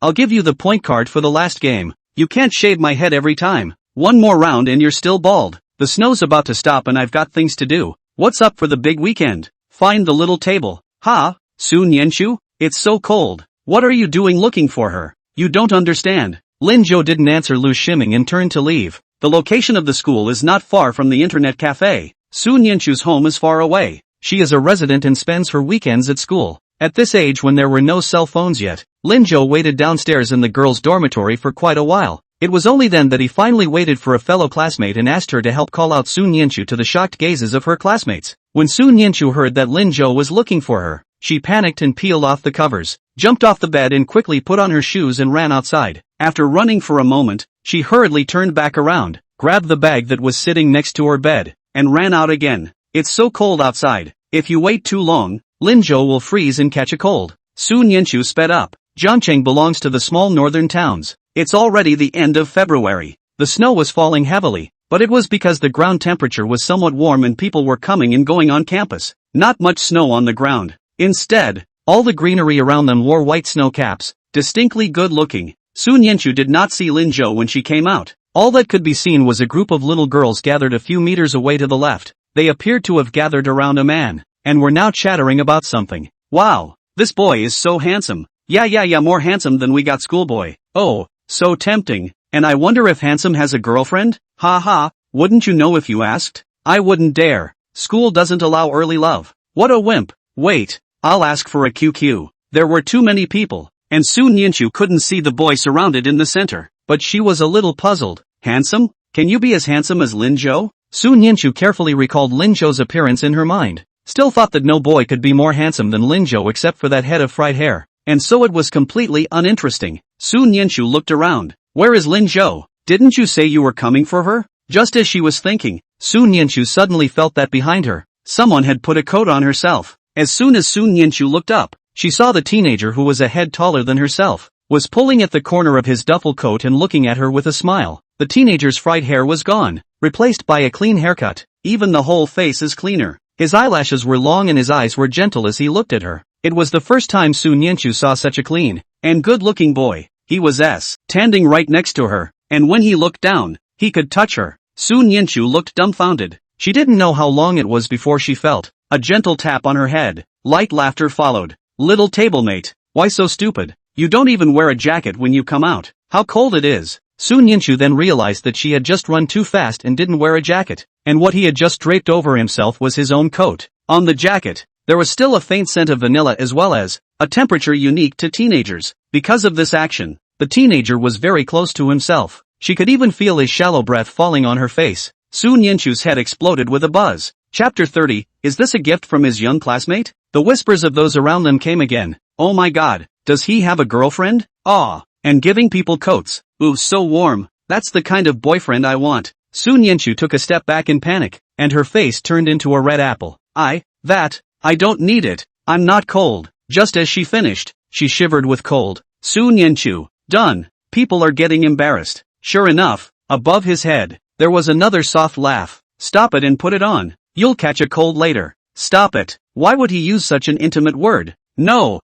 I'll give you the point card for the last game. You can't shave my head every time. One more round and you're still bald. The snow's about to stop and I've got things to do. What's up for the big weekend? Find the little table. Ha? Sun Yanchu? It's so cold. What are you doing looking for her? You don't understand." Lin Zhou didn't answer Lu Shiming and turned to leave. The location of the school is not far from the internet cafe. Sun Yanchu's home is far away. She is a resident and spends her weekends at school. At this age when there were no cell phones yet, Lin Zhou waited downstairs in the girls' dormitory for quite a while. It was only then that he finally waited for a fellow classmate and asked her to help call out Sun Yanchu to the shocked gazes of her classmates. When Sun Yanchu heard that Lin Zhou was looking for her, she panicked and peeled off the covers, jumped off the bed and quickly put on her shoes and ran outside. After running for a moment, she hurriedly turned back around, grabbed the bag that was sitting next to her bed, and ran out again. "It's so cold outside. If you wait too long, Lin Zhou will freeze and catch a cold." Sun Yanchu sped up. Jiangcheng belongs to the small northern towns. It's already the end of February. The snow was falling heavily, but it was because the ground temperature was somewhat warm and people were coming and going on campus. Not much snow on the ground. Instead, All the greenery around them wore white snow caps, distinctly good-looking. Sun Yanchu did not see Lin Zhou when she came out. All that could be seen was a group of little girls gathered a few meters away to the left. They appeared to have gathered around a man, and were now chattering about something. Wow, this boy is so handsome. Yeah, more handsome than we got schoolboy. Oh, so tempting. And I wonder if handsome has a girlfriend? Ha ha, wouldn't you know if you asked? I wouldn't dare. School doesn't allow early love. What a wimp. Wait, I'll ask for a QQ. There were too many people, and Sun Yanchu couldn't see the boy surrounded in the center. But she was a little puzzled. Handsome? Can you be as handsome as Lin Zhou? Sun Yanchu carefully recalled Lin Zhou's appearance in her mind. Still thought that no boy could be more handsome than Lin Zhou except for that head of fried hair. And so it was completely uninteresting. Sun Yanchu looked around. Where is Lin Zhou? Didn't you say you were coming for her? Just as she was thinking, Sun Yanchu suddenly felt that behind her, someone had put a coat on herself. As soon as Sun Yanchu looked up, she saw the teenager who was a head taller than herself, was pulling at the corner of his duffel coat and looking at her with a smile. The teenager's fried hair was gone, replaced by a clean haircut. Even the whole face is cleaner. His eyelashes were long and his eyes were gentle as he looked at her. It was the first time Sun Yanchu saw such a clean and good-looking boy. He was standing right next to her, and when he looked down, he could touch her. Sun Yanchu looked dumbfounded. She didn't know how long it was before she felt a gentle tap on her head. Light laughter followed. Little tablemate, why so stupid? You don't even wear a jacket when you come out. How cold it is. Sun Yanchu then realized that she had just run too fast and didn't wear a jacket, and what he had just draped over himself was his own coat. On the jacket, there was still a faint scent of vanilla as well as a temperature unique to teenagers. Because of this action, the teenager was very close to himself. She could even feel his shallow breath falling on her face. Sun Yanchu's head exploded with a buzz. Chapter 30, is this a gift from his young classmate? The whispers of those around them came again. Oh my god, does he have a girlfriend? Ah, and giving people coats. Ooh, so warm. That's the kind of boyfriend I want. Sun Yanchu took a step back in panic, and her face turned into a red apple. I don't need it. I'm not cold. Just as she finished, she shivered with cold. Sun Yanchu, done. People are getting embarrassed. Sure enough, above his head, there was another soft laugh. Stop it and put it on. You'll catch a cold later. Stop it. Why would he use such an intimate word? No.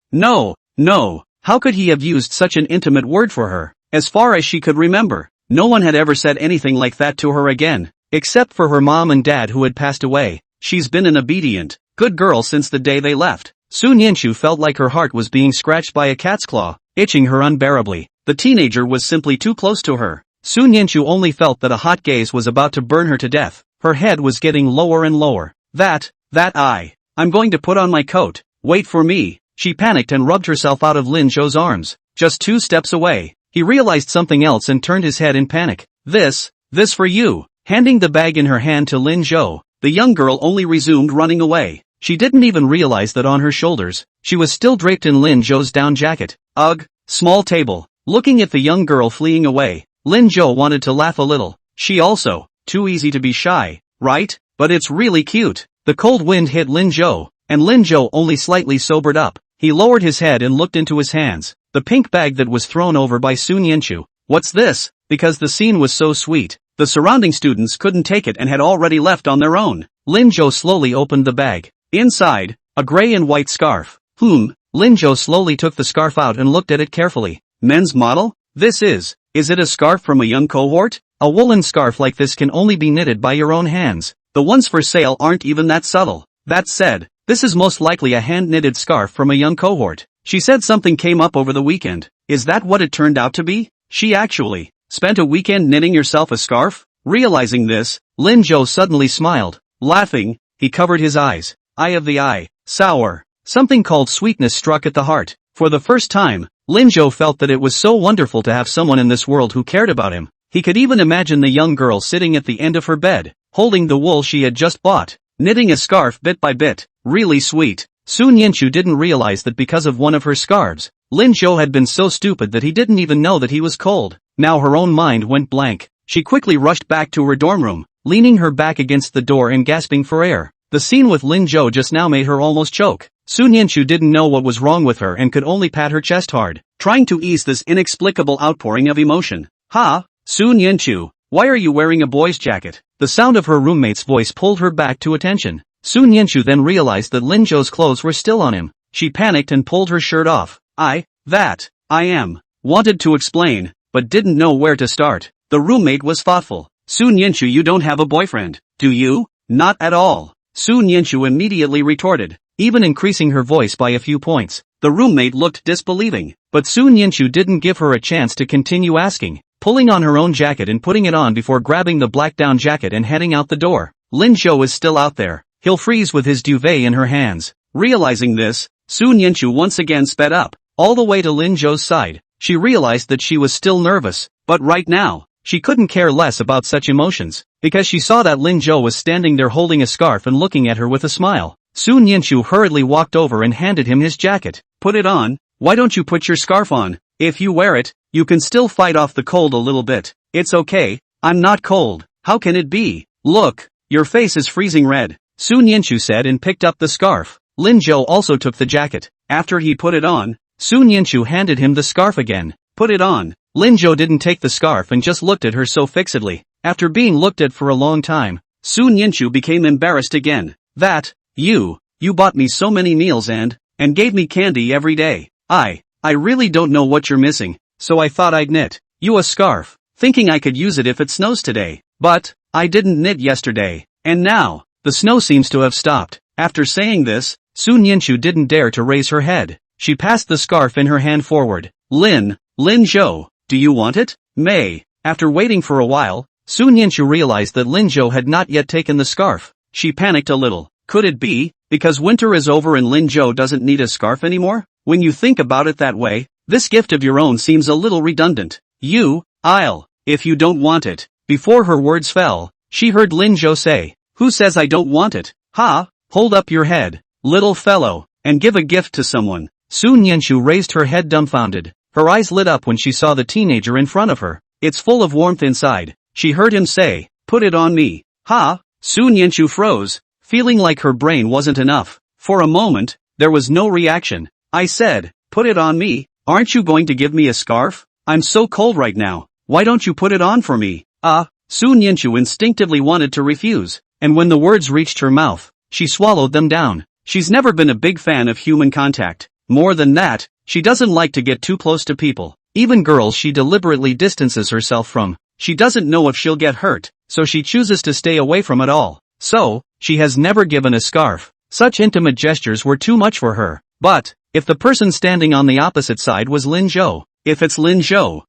How could he have used such an intimate word for her? As far as she could remember, no one had ever said anything like that to her again, except for her mom and dad who had passed away. She's been an obedient, good girl since the day they left. Sun Yanchu felt like her heart was being scratched by a cat's claw, itching her unbearably. The teenager was simply too close to her. Sun Yanchu only felt that a hot gaze was about to burn her to death. Her head was getting lower and lower. I'm going to put on my coat. Wait for me. She panicked and rubbed herself out of Lin Zhou's arms. Just 2 steps away, he realized something else and turned his head in panic. This for you. Handing the bag in her hand to Lin Zhou, the young girl only resumed running away. She didn't even realize that on her shoulders, she was still draped in Lin Zhou's down jacket. Ugh, small table. Looking at the young girl fleeing away, Lin Zhou wanted to laugh a little. She also, too easy to be shy, right? But it's really cute. The cold wind hit Lin Zhou, and Lin Zhou only slightly sobered up. He lowered his head and looked into his hands, the pink bag that was thrown over by Sun Yanchu. What's this? Because the scene was so sweet, the surrounding students couldn't take it and had already left on their own. Lin Zhou slowly opened the bag. Inside, a gray and white scarf. Lin Zhou slowly took the scarf out and looked at it carefully. Men's model? Is it a scarf from a young cohort? A woolen scarf like this can only be knitted by your own hands. The ones for sale aren't even that subtle. That said, this is most likely a hand-knitted scarf from a young cohort. She said something came up over the weekend. Is that what it turned out to be? She actually spent a weekend knitting herself a scarf? Realizing this, Lin Zhou suddenly smiled. Laughing, he covered his eyes. Eye of the eye. Sour. Something called sweetness struck at the heart. For the first time, Lin Zhou felt that it was so wonderful to have someone in this world who cared about him. He could even imagine the young girl sitting at the end of her bed, holding the wool she had just bought, knitting a scarf bit by bit. Really sweet. Sun Yanchu didn't realize that because of one of her scarves, Lin Zhou had been so stupid that he didn't even know that he was cold. Now her own mind went blank. She quickly rushed back to her dorm room, leaning her back against the door and gasping for air. The scene with Lin Zhou just now made her almost choke. Sun Yanchu didn't know what was wrong with her and could only pat her chest hard, trying to ease this inexplicable outpouring of emotion. Ha! Sun Yanchu, why are you wearing a boy's jacket? The sound of her roommate's voice pulled her back to attention. Sun Yanchu then realized that Lin Zhou's clothes were still on him. She panicked and pulled her shirt off. I am. Wanted to explain, but didn't know where to start. The roommate was thoughtful. Soon Yinchu, you don't have a boyfriend, do you? Not at all. Soon Yinchu immediately retorted, even increasing her voice by a few points. The roommate looked disbelieving, but Soon Yinchu didn't give her a chance to continue asking, pulling on her own jacket and putting it on before grabbing the black down jacket and heading out the door. Lin Zhou is still out there. He'll freeze with his duvet in her hands. Realizing this, Soon Yinchu once again sped up, all the way to Lin Zhou's side. She realized that she was still nervous, but right now, she couldn't care less about such emotions, because she saw that Lin Zhou was standing there holding a scarf and looking at her with a smile. Soon Yinchu hurriedly walked over and handed him his jacket. Put it on. Why don't you put your scarf on? If you wear it, you can still fight off the cold a little bit. It's okay. I'm not cold. How can it be? Look, your face is freezing red. Soon Yinchu said and picked up the scarf. Lin Zhou also took the jacket. After he put it on, Soon Yinchu handed him the scarf again. Put it on. Lin Zhou didn't take the scarf and just looked at her so fixedly. After being looked at for a long time, Soon Yinchu became embarrassed again. You bought me so many meals and gave me candy every day. I really don't know what you're missing, so I thought I'd knit you a scarf, thinking I could use it if it snows today. But I didn't knit yesterday, and now the snow seems to have stopped. After saying this, Soon Yinchu didn't dare to raise her head. She passed the scarf in her hand forward. Lin Zhou, do you want it? May. After waiting for a while, Soon Yinchu realized that Lin Zhou had not yet taken the scarf. She panicked a little. Could it be because winter is over and Lin Zhou doesn't need a scarf anymore? When you think about it that way, this gift of your own seems a little redundant. If you don't want it. Before her words fell, she heard Lin Zhou say, who says I don't want it? Ha! Hold up your head, little fellow, and give a gift to someone. Soon Yinchu raised her head dumbfounded. Her eyes lit up when she saw the teenager in front of her. It's full of warmth inside. She heard him say, put it on me. Ha! Soon Yinchu froze, feeling like her brain wasn't enough. For a moment, there was no reaction. I said, put it on me. Aren't you going to give me a scarf? I'm so cold right now. Why don't you put it on for me? Soon Yinchu instinctively wanted to refuse, and when the words reached her mouth, she swallowed them down. She's never been a big fan of human contact. More than that, she doesn't like to get too close to people. Even girls she deliberately distances herself from. She doesn't know if she'll get hurt, so she chooses to stay away from it all. So, she has never given a scarf. Such intimate gestures were too much for her. But, if the person standing on the opposite side was Lin Zhou, if it's Lin Zhou,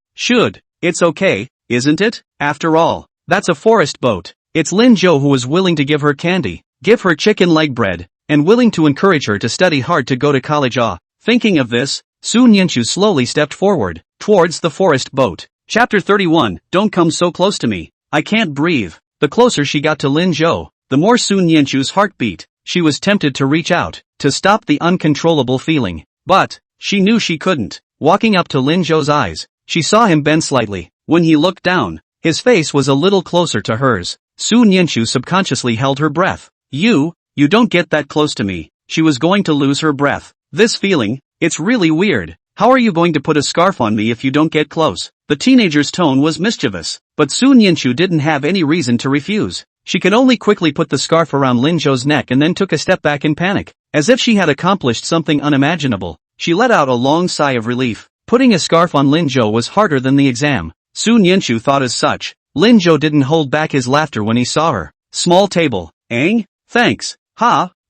it's okay, isn't it? After all, that's a forest boat. It's Lin Zhou who was willing to give her candy, give her chicken leg bread, and willing to encourage her to study hard to go to college. Thinking of this, Soon Yinchu slowly stepped forward, towards the forest boat. Chapter 31, Don't come so close to me. I can't breathe. The closer she got to Lin Zhou, the more Soon Yinchu's heart beat. She was tempted to reach out, to stop the uncontrollable feeling. But, she knew she couldn't. Walking up to Lin Zhou's eyes, she saw him bend slightly. When he looked down, his face was a little closer to hers. Soon Yinchu subconsciously held her breath. You don't get that close to me. She was going to lose her breath. This feeling, it's really weird. How are you going to put a scarf on me if you don't get close? The teenager's tone was mischievous, but Soon Yinchu didn't have any reason to refuse. She could only quickly put the scarf around Lin Zhou's neck and then took a step back in panic. As if she had accomplished something unimaginable, she let out a long sigh of relief. Putting a scarf on Lin Zhou was harder than the exam. Soon Yinchu thought as such. Lin Zhou didn't hold back his laughter when he saw her. Small table. Thanks.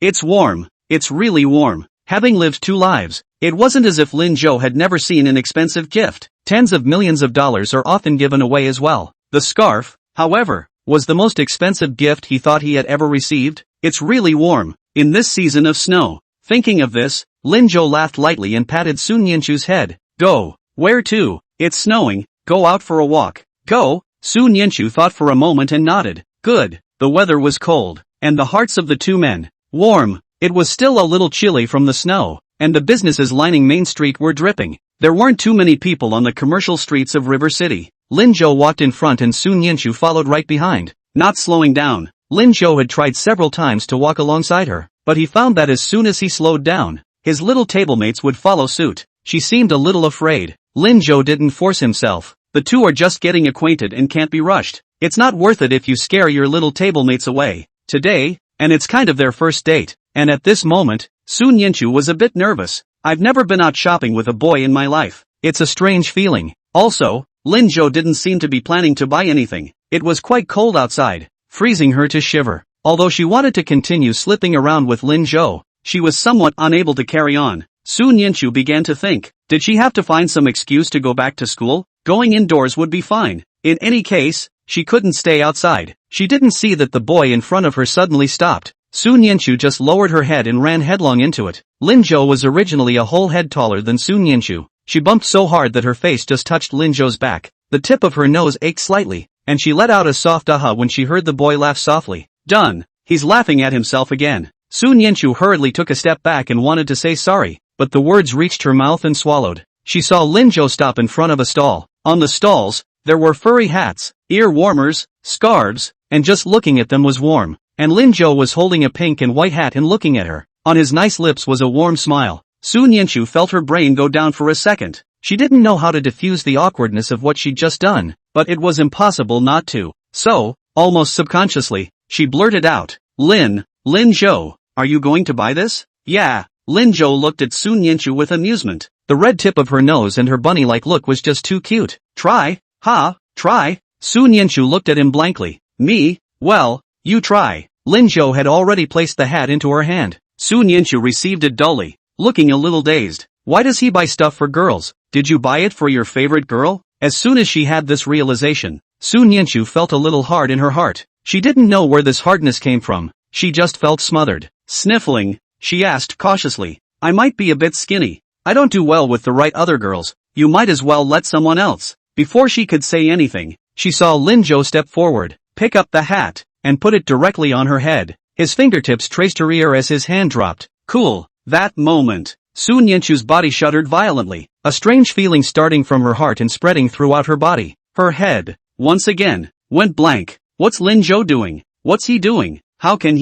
It's warm. It's really warm. Having lived 2 lives, it wasn't as if Lin Zhou had never seen an expensive gift. Tens of millions of dollars are often given away as well. The scarf, however, was the most expensive gift he thought he had ever received. It's really warm, in this season of snow. Thinking of this, Lin Zhou laughed lightly and patted Soon Yinchu's head. Go. Where to? It's snowing. Go out for a walk. Go. Soon Yinchu thought for a moment and nodded. Good. The weather was cold, and the hearts of the 2 men, warm. It was still a little chilly from the snow, and the businesses lining Main Street were dripping. There weren't too many people on the commercial streets of River City. Lin Zhou walked in front and Soon Yinchu followed right behind. Not slowing down, Lin Zhou had tried several times to walk alongside her, but he found that as soon as he slowed down, his little tablemates would follow suit. She seemed a little afraid. Lin Zhou didn't force himself. The 2 are just getting acquainted and can't be rushed. It's not worth it if you scare your little tablemates away. Today, and it's kind of their first date. and at this moment, Sun Yinchu was a bit nervous. I've never been out shopping with a boy in my life. It's a strange feeling. Also, Lin Zhou didn't seem to be planning to buy anything. It was quite cold outside, freezing her to shiver. Although she wanted to continue slipping around with Lin Zhou, she was somewhat unable to carry on. Sun Yinchu began to think, did she have to find some excuse to go back to school? Going indoors would be fine. In any case, she couldn't stay outside. She didn't see that the boy in front of her suddenly stopped. Sun Yinchu just lowered her head and ran headlong into it. Lin Zhou was originally a whole head taller than Sun Yinchu. She bumped so hard that her face just touched Lin Zhou's back. The tip of her nose ached slightly, and she let out a soft aha when she heard the boy laugh softly. Done. He's laughing at himself again. Sun Yinchu hurriedly took a step back and wanted to say sorry, but the words reached her mouth and swallowed. She saw Lin Zhou stop in front of a stall. On the stalls, there were furry hats, ear warmers, scarves, and just looking at them was warm. And Lin Zhou was holding a pink and white hat and looking at her. On his nice lips was a warm smile. Sun Yinchu felt her brain go down for a second. She didn't know how to diffuse the awkwardness of what she'd just done, but it was impossible not to. So, almost subconsciously, she blurted out, Lin Zhou, are you going to buy this? Yeah. Lin Zhou looked at Sun Yinchu with amusement. The red tip of her nose and her bunny-like look was just too cute. Try? Try? Sun Yinchu looked at him blankly. Me? Well, you try. Lin Zhou had already placed the hat into her hand. Sun Yinchu received it dully, looking a little dazed. Why does he buy stuff for girls? Did you buy it for your favorite girl? As soon as she had this realization, Sun Yinchu felt a little hard in her heart. She didn't know where this hardness came from. She just felt smothered. Sniffling, she asked cautiously, I might be a bit skinny. I don't do well with the right other girls. You might as well let someone else. Before she could say anything, she saw Lin Zhou step forward, pick up the hat, and put it directly on her head. His fingertips traced her ear as his hand dropped. Cool. That moment, Sun Yinchu's body shuddered violently, a strange feeling starting from her heart and spreading throughout her body. Her head, once again, went blank. What's Lin Zhou doing? What's he doing? How could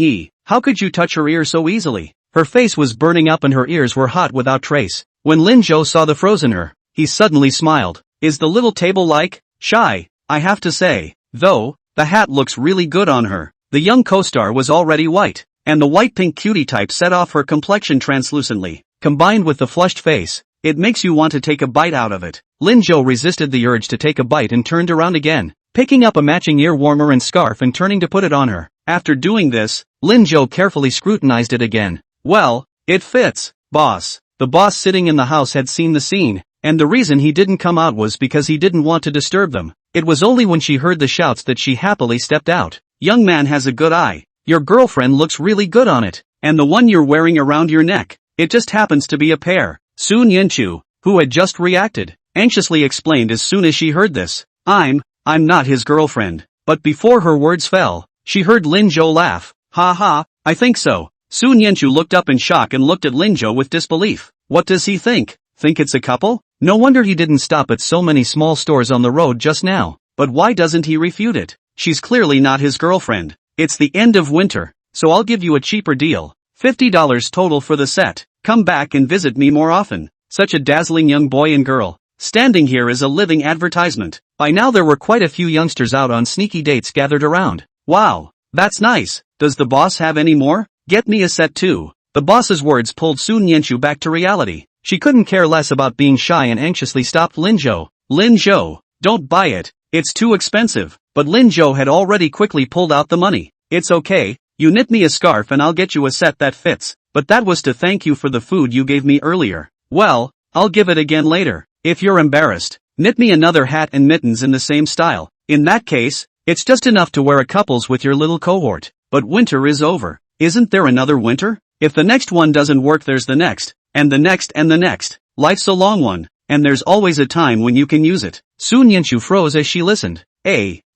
you touch her ear so easily? Her face was burning up and her ears were hot without trace. When Lin Zhou saw the frozener, he suddenly smiled. Is the little table shy? I have to say, though, the hat looks really good on her. The young co-star was already white, and the white-pink cutie type set off her complexion translucently. Combined with the flushed face, it makes you want to take a bite out of it. Lin Zhou resisted the urge to take a bite and turned around again, picking up a matching ear warmer and scarf and turning to put it on her. After doing this, Lin Zhou carefully scrutinized it again. Well, it fits, boss. The boss sitting in the house had seen the scene, and the reason he didn't come out was because he didn't want to disturb them. It was only when she heard the shouts that she happily stepped out. Young man has a good eye. Your girlfriend looks really good on it. And the one you're wearing around your neck, it just happens to be a pair. Sun Yinchu, who had just reacted, anxiously explained as soon as she heard this. I'm not his girlfriend. But before her words fell, she heard Lin Zhou laugh. Ha ha, I think so. Sun Yinchu looked up in shock and looked at Lin Zhou with disbelief. What does he think? Think it's a couple? No wonder he didn't stop at so many small stores on the road just now. But why doesn't he refute it? She's clearly not his girlfriend. It's the end of winter, so I'll give you a cheaper deal. $50 total for the set. Come back and visit me more often. Such a dazzling young boy and girl. Standing here is a living advertisement. By now there were quite a few youngsters out on sneaky dates gathered around. Wow, that's nice. Does the boss have any more? Get me a set too. The boss's words pulled Sun Yinchu back to reality. She couldn't care less about being shy and anxiously stopped Lin Zhou. Lin Zhou, don't buy it. It's too expensive. But Lin Zhou had already quickly pulled out the money. It's okay. You knit me a scarf and I'll get you a set that fits. But that was to thank you for the food you gave me earlier. Well, I'll give it again later. If you're embarrassed, knit me another hat and mittens in the same style. In that case, it's just enough to wear a couples with your little cohort. But winter is over. Isn't there another winter? If the next one doesn't work, there's the next, and the next and the next. Life's a long one, and there's always a time when you can use it. Sun Yinchu froze as she listened.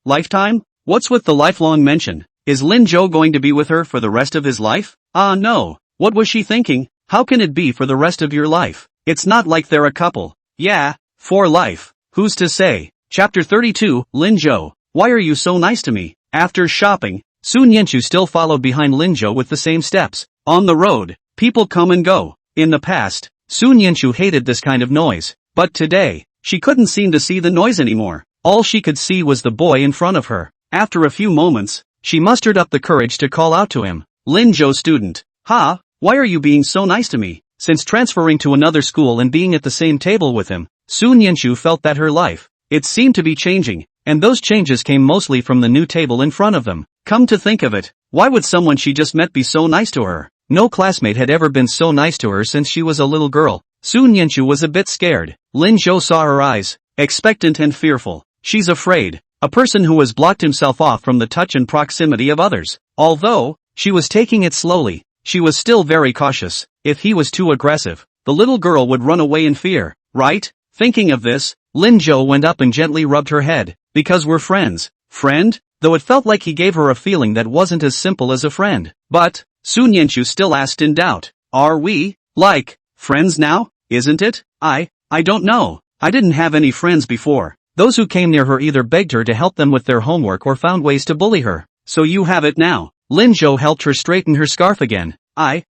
Lifetime? What's with the lifelong mention? Is Lin Zhou going to be with her for the rest of his life? Ah no. What was she thinking? How can it be for the rest of your life? It's not like they're a couple. Yeah, for life. Who's to say? Chapter 32, Lin Zhou. Why are you so nice to me? After shopping, Sun Yinchu still followed behind Lin Zhou with the same steps. On the road, people come and go. In the past, Sun Yinchu hated this kind of noise. But today, she couldn't seem to see the noise anymore. All she could see was the boy in front of her. After a few moments, she mustered up the courage to call out to him. Lin Zhou student. Ha, Why are you being so nice to me? Since transferring to another school and being at the same table with him, Su Nianchu felt that her life, it seemed to be changing, and those changes came mostly from the new table in front of them. Come to think of it, why would someone she just met be so nice to her? No classmate had ever been so nice to her since she was a little girl. Su Nianchu was a bit scared. Lin Zhou saw her eyes, expectant and fearful. She's afraid. A person who has blocked himself off from the touch and proximity of others. Although she was taking it slowly, she was still very cautious. If he was too aggressive, the little girl would run away in fear, right? Thinking of this, Lin Zhou went up and gently rubbed her head. Because we're friends. Friend? Though it felt like he gave her a feeling that wasn't as simple as a friend. But Su Nianchu still asked in doubt. Are we, like, friends now? Isn't it? I don't know. I didn't have any friends before. Those who came near her either begged her to help them with their homework or found ways to bully her. So you have it now. Lin Zhou helped her straighten her scarf again.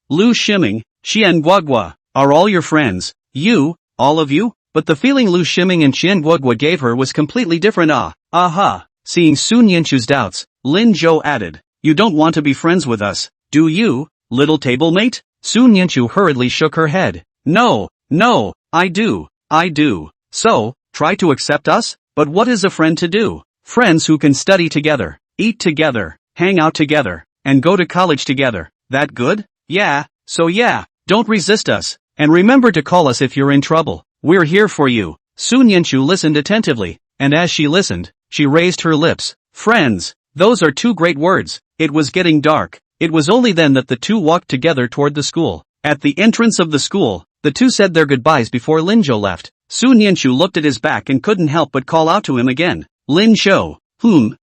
Lu Shiming, Qian Guogua, are all your friends? You, all of you? But the feeling Lu Shiming and Qian Guogua gave her was completely different. Aha. Seeing Su Nianchu's doubts, Lin Zhou added, you don't want to be friends with us, do you, little table mate? Su Nianchu hurriedly shook her head. No, I do. So, try to accept us? But what is a friend to do? Friends who can study together, eat together, hang out together, and go to college together. That good? Yeah, so yeah, don't resist us. And remember to call us if you're in trouble. We're here for you. Su Nianchu listened attentively, and as she listened, she raised her lips. Friends, those are two great words. It was getting dark. It was only then that the two walked together toward the school. At the entrance of the school, the two said their goodbyes before Lin Zhou left. Su Nianchu looked at his back and couldn't help but call out to him again. Lin Zhou.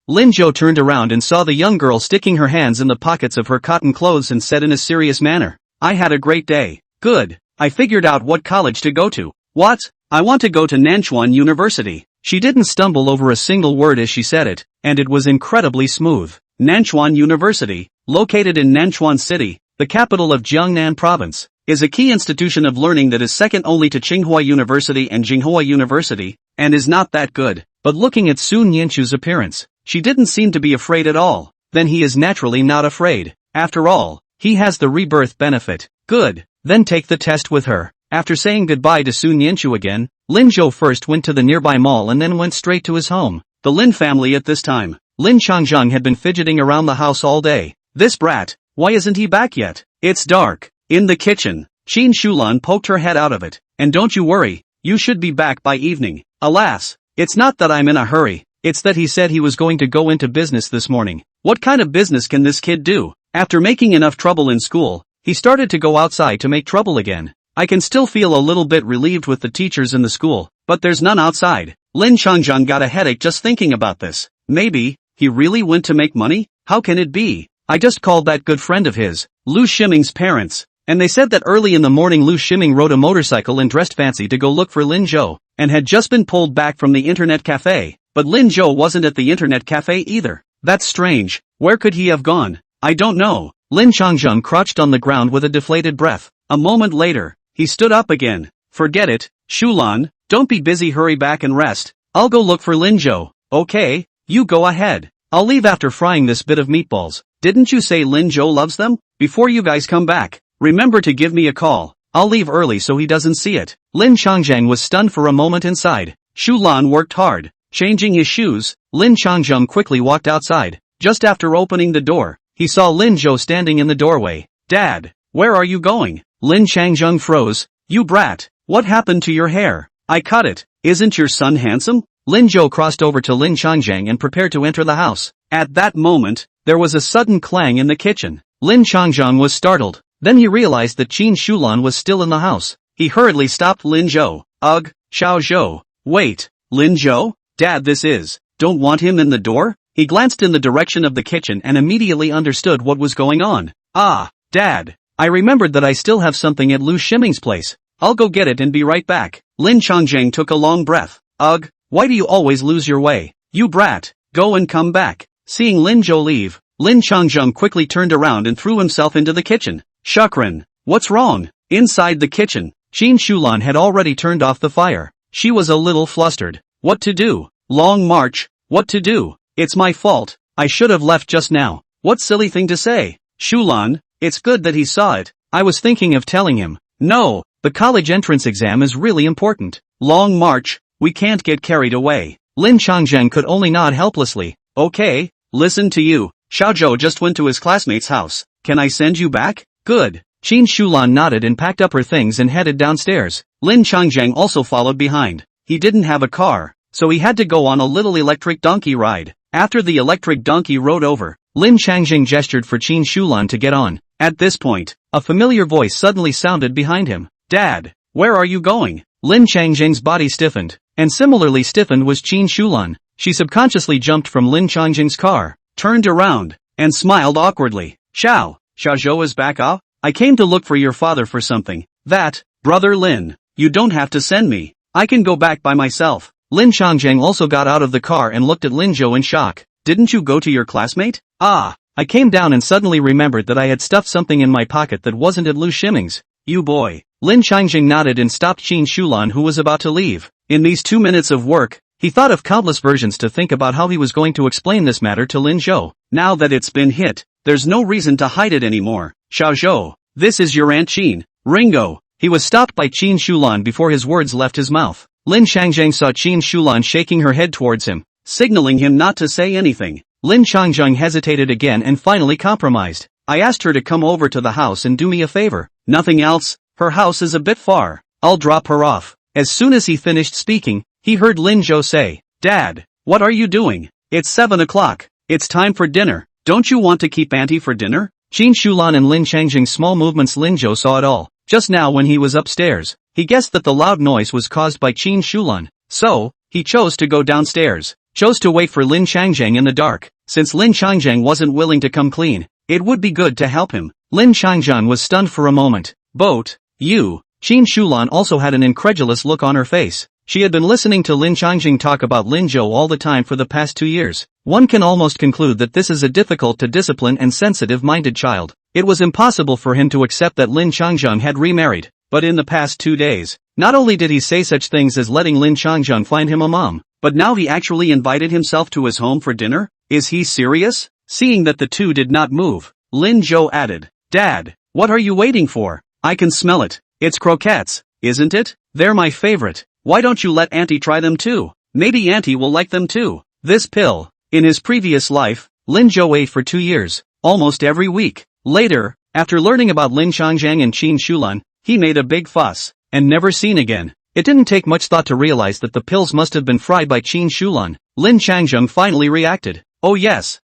Lin Zhou turned around and saw the young girl sticking her hands in the pockets of her cotton clothes and said in a serious manner. I had a great day. Good. I figured out what college to go to. What? I want to go to Nanchuan University. She didn't stumble over a single word as she said it, and it was incredibly smooth. Nanchuan University, located in Nanchuan City, the capital of Jiangnan Province, is a key institution of learning that is second only to Tsinghua University and Jinghua University, and is not that good. But looking at Su Nianchu's appearance, she didn't seem to be afraid at all. Then he is naturally not afraid. After all, he has the rebirth benefit. Good. Then take the test with her. After saying goodbye to Su Nianchu again, Lin Zhou first went to the nearby mall and then went straight to his home. The Lin family at this time. Lin Changzheng had been fidgeting around the house all day. This brat, why isn't he back yet? It's dark. In the kitchen, Qin Shulan poked her head out of it. And don't you worry, you should be back by evening. Alas, it's not that I'm in a hurry, it's that he said he was going to go into business this morning. What kind of business can this kid do? After making enough trouble in school, he started to go outside to make trouble again. I can still feel a little bit relieved with the teachers in the school, but there's none outside. Lin Changzheng got a headache just thinking about this. Maybe, he really went to make money? How can it be? I just called that good friend of his, Lu Shiming's parents, and they said that early in the morning Lu Shiming rode a motorcycle and dressed fancy to go look for Lin Zhou, and had just been pulled back from the internet cafe. But Lin Zhou wasn't at the internet cafe either. That's strange. Where could he have gone? I don't know. Lin Changzheng crouched on the ground with a deflated breath. A moment later, he stood up again. Forget it, Shulan, don't be busy, hurry back and rest. I'll go look for Lin Zhou. Okay, you go ahead. I'll leave after frying this bit of meatballs. Didn't you say Lin Zhou loves them? Before you guys come back, remember to give me a call. I'll leave early so he doesn't see it. Lin Changzheng was stunned for a moment inside. Shulan worked hard. Changing his shoes, Lin Changzheng quickly walked outside. Just after opening the door, he saw Lin Zhou standing in the doorway. Dad, where are you going? Lin Changzheng froze. You brat, what happened to your hair? I cut it. Isn't your son handsome? Lin Zhou crossed over to Lin Changzheng and prepared to enter the house. At that moment, there was a sudden clang in the kitchen. Lin Changzheng was startled. Then he realized that Qin Shulan was still in the house. He hurriedly stopped Lin Zhou. Ugh, Xiao Zhou. Wait, Lin Zhou? Dad, this is. Don't want him in the door? He glanced in the direction of the kitchen and immediately understood what was going on. Ah, Dad. I remembered that I still have something at Lu Shiming's place. I'll go get it and be right back. Lin Changzheng took a long breath. Ugh, why do you always lose your way? You brat, go and come back. Seeing Lin Zhou leave, Lin Changzheng quickly turned around and threw himself into the kitchen. Shukran, what's wrong? Inside the kitchen, Qin Shulan had already turned off the fire. She was a little flustered. What to do? Long march. What to do? It's my fault. I should have left just now. What silly thing to say. Shulan, it's good that he saw it. I was thinking of telling him. No, the college entrance exam is really important. Long march, we can't get carried away. Lin Changzheng could only nod helplessly. Okay, listen to you. Xiaozhou just went to his classmate's house. Can I send you back? Good. Qin Shulan nodded and packed up her things and headed downstairs. Lin Changzheng also followed behind. He didn't have a car, so he had to go on a little electric donkey ride. After the electric donkey rode over, Lin Changzheng gestured for Qin Shulan to get on. At this point, a familiar voice suddenly sounded behind him. Dad, where are you going? Lin Changzheng's body stiffened, and similarly stiffened was Qin Shulan. She subconsciously jumped from Lin Changzheng's car, turned around, and smiled awkwardly. Xiaozhou is back ah? I came to look for your father for something. That, brother Lin, you don't have to send me. I can go back by myself. Lin Changzheng also got out of the car and looked at Lin Zhou in shock. Didn't you go to your classmate? Ah, I came down and suddenly remembered that I had stuffed something in my pocket that wasn't at Lu Shiming's. You boy. Lin Changzheng nodded and stopped Qin Shulan who was about to leave. In these 2 minutes of work, he thought of countless versions to think about how he was going to explain this matter to Lin Zhou. Now that it's been hit, there's no reason to hide it anymore. Xiaozhou, this is your Aunt Qin. Ringo. He was stopped by Qin Shulan before his words left his mouth. Lin Changzheng saw Qin Shulan shaking her head towards him, signaling him not to say anything. Lin Changzheng hesitated again and finally compromised. I asked her to come over to the house and do me a favor. Nothing else. Her house is a bit far. I'll drop her off. As soon as he finished speaking, he heard Lin Zhou say, Dad, what are you doing? It's 7 o'clock. It's time for dinner. Don't you want to keep Auntie for dinner? Qin Shulan and Lin Changzheng's small movements. Lin Zhou saw it all. Just now when he was upstairs, he guessed that the loud noise was caused by Qin Shulan. So, he chose to go downstairs. Chose to wait for Lin Changzheng in the dark. Since Lin Changzheng wasn't willing to come clean, it would be good to help him. Lin Changzheng was stunned for a moment. Boat, you. Qin Shulan also had an incredulous look on her face. She had been listening to Lin Changzheng talk about Lin Zhou all the time for the past 2 years. One can almost conclude that this is a difficult to discipline and sensitive-minded child. It was impossible for him to accept that Lin Changzheng had remarried. But in the past 2 days, not only did he say such things as letting Lin Changzheng find him a mom, but now he actually invited himself to his home for dinner? Is he serious? Seeing that the two did not move, Lin Zhou added, Dad, what are you waiting for? I can smell it. It's croquettes, isn't it? They're my favorite. Why don't you let Auntie try them too? Maybe Auntie will like them too. This pill. In his previous life, Lin Zhou ate for 2 years, almost every week. Later, after learning about Lin Changzheng and Qin Shulan, he made a big fuss, and never seen again. It didn't take much thought to realize that the pills must have been fried by Qin Shulan. Lin Changzheng finally reacted. Oh yes,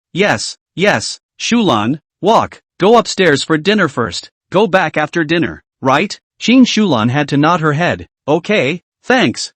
Shulan, walk, go upstairs for dinner first, go back after dinner, right? Qin Shulan had to nod her head. Okay, thanks.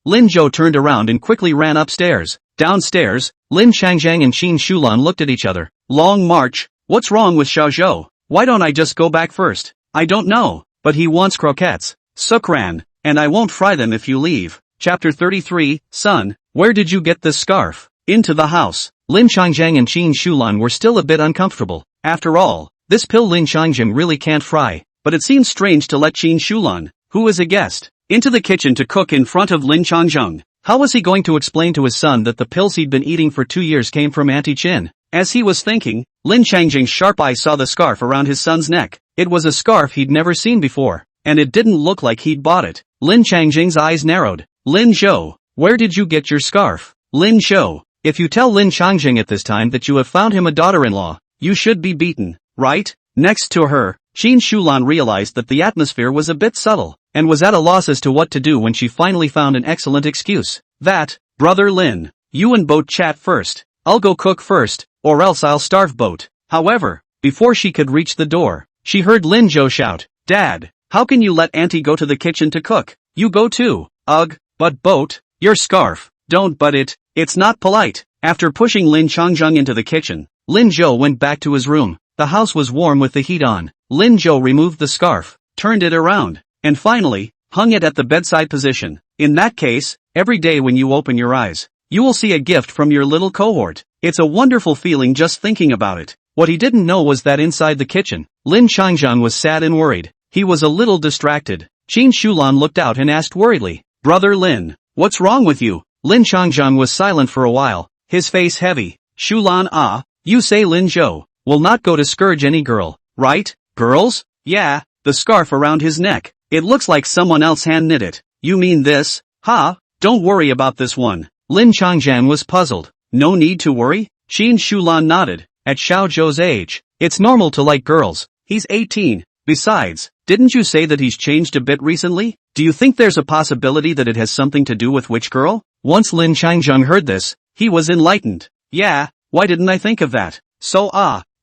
Lin Zhou turned around and quickly ran upstairs. Downstairs, Lin Changzheng and Qin Shulan looked at each other. Long march, what's wrong with Xiaozhou? Why don't I just go back first? I don't know, but he wants croquettes. Sukran, and I won't fry them if you leave. Chapter 33, Son, where did you get this scarf? Into the house. Lin Changzheng and Qin Shulan were still a bit uncomfortable. After all, this pill Lin Changzheng really can't fry, but it seemed strange to let Qin Shulan, who was a guest, into the kitchen to cook in front of Lin Changzheng. How was he going to explain to his son that the pills he'd been eating for 2 years came from Auntie Qin? As he was thinking, Lin Changzheng's sharp eye saw the scarf around his son's neck. It was a scarf he'd never seen before, and it didn't look like he'd bought it. Lin Changzheng's eyes narrowed. Lin Zhou, where did you get your scarf? Lin Zhou, if you tell Lin Changzheng at this time that you have found him a daughter-in-law, you should be beaten, right? Next to her, Qin Shulan realized that the atmosphere was a bit subtle, and was at a loss as to what to do when she finally found an excellent excuse. That, brother Lin, you and Boat chat first. I'll go cook first, or else I'll starve Boat. However, before she could reach the door, she heard Lin Zhou shout, Dad, how can you let Auntie go to the kitchen to cook? You go too. Ugh, but Boat, your scarf, don't butt it, it's not polite. After pushing Lin Changzheng into the kitchen, Lin Zhou went back to his room. The house was warm with the heat on. Lin Zhou removed the scarf, turned it around, and finally, hung it at the bedside position. In that case, every day when you open your eyes, you will see a gift from your little cohort. It's a wonderful feeling just thinking about it. What he didn't know was that inside the kitchen, Lin Changzheng was sad and worried. He was a little distracted. Qin Shulan looked out and asked worriedly, Brother Lin, what's wrong with you? Lin Changzheng was silent for a while, his face heavy. Shulan you say Lin Zhou will not go to scourge any girl, right? Girls? Yeah, the scarf around his neck. It looks like someone else hand-knit it. You mean this? Ha? Don't worry about this one. Lin Changjiang was puzzled. No need to worry? Qin Shulan nodded. At Xiao Zhou's age, it's normal to like girls. He's 18. Besides, didn't you say that he's changed a bit recently? Do you think there's a possibility that it has something to do with which girl? Once Lin Changjiang heard this, he was enlightened. Yeah, why didn't I think of that? So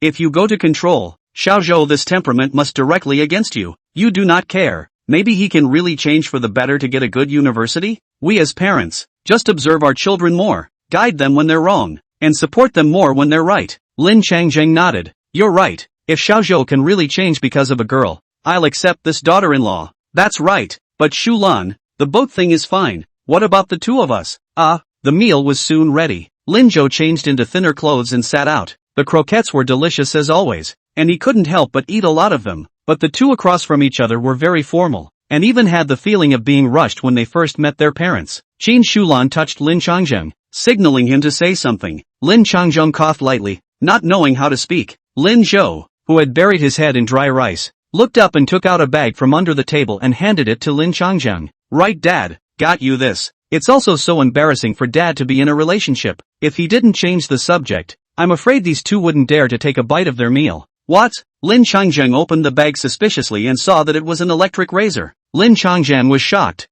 if you go to control Xiao Zhou, this temperament must directly against you. You do not care. Maybe he can really change for the better to get a good university? We as parents, just observe our children more, guide them when they're wrong, and support them more when they're right. Lin Changjiang nodded. You're right. If Xiao Zhou can really change because of a girl, I'll accept this daughter-in-law. That's right. But Shulan, the boat thing is fine. What about the two of us? The meal was soon ready. Lin Zhou changed into thinner clothes and sat out. The croquettes were delicious as always, and he couldn't help but eat a lot of them. But the two across from each other were very formal, and even had the feeling of being rushed when they first met their parents. Qin Shulan touched Lin Changjiang, signaling him to say something. Lin Changjiang coughed lightly, not knowing how to speak. Lin Zhou, who had buried his head in dry rice, looked up and took out a bag from under the table and handed it to Lin Changjiang. Right, Dad, got you this. It's also so embarrassing for Dad to be in a relationship. If he didn't change the subject, I'm afraid these two wouldn't dare to take a bite of their meal. What? Lin Changjiang opened the bag suspiciously and saw that it was an electric razor. Lin Changjiang was shocked.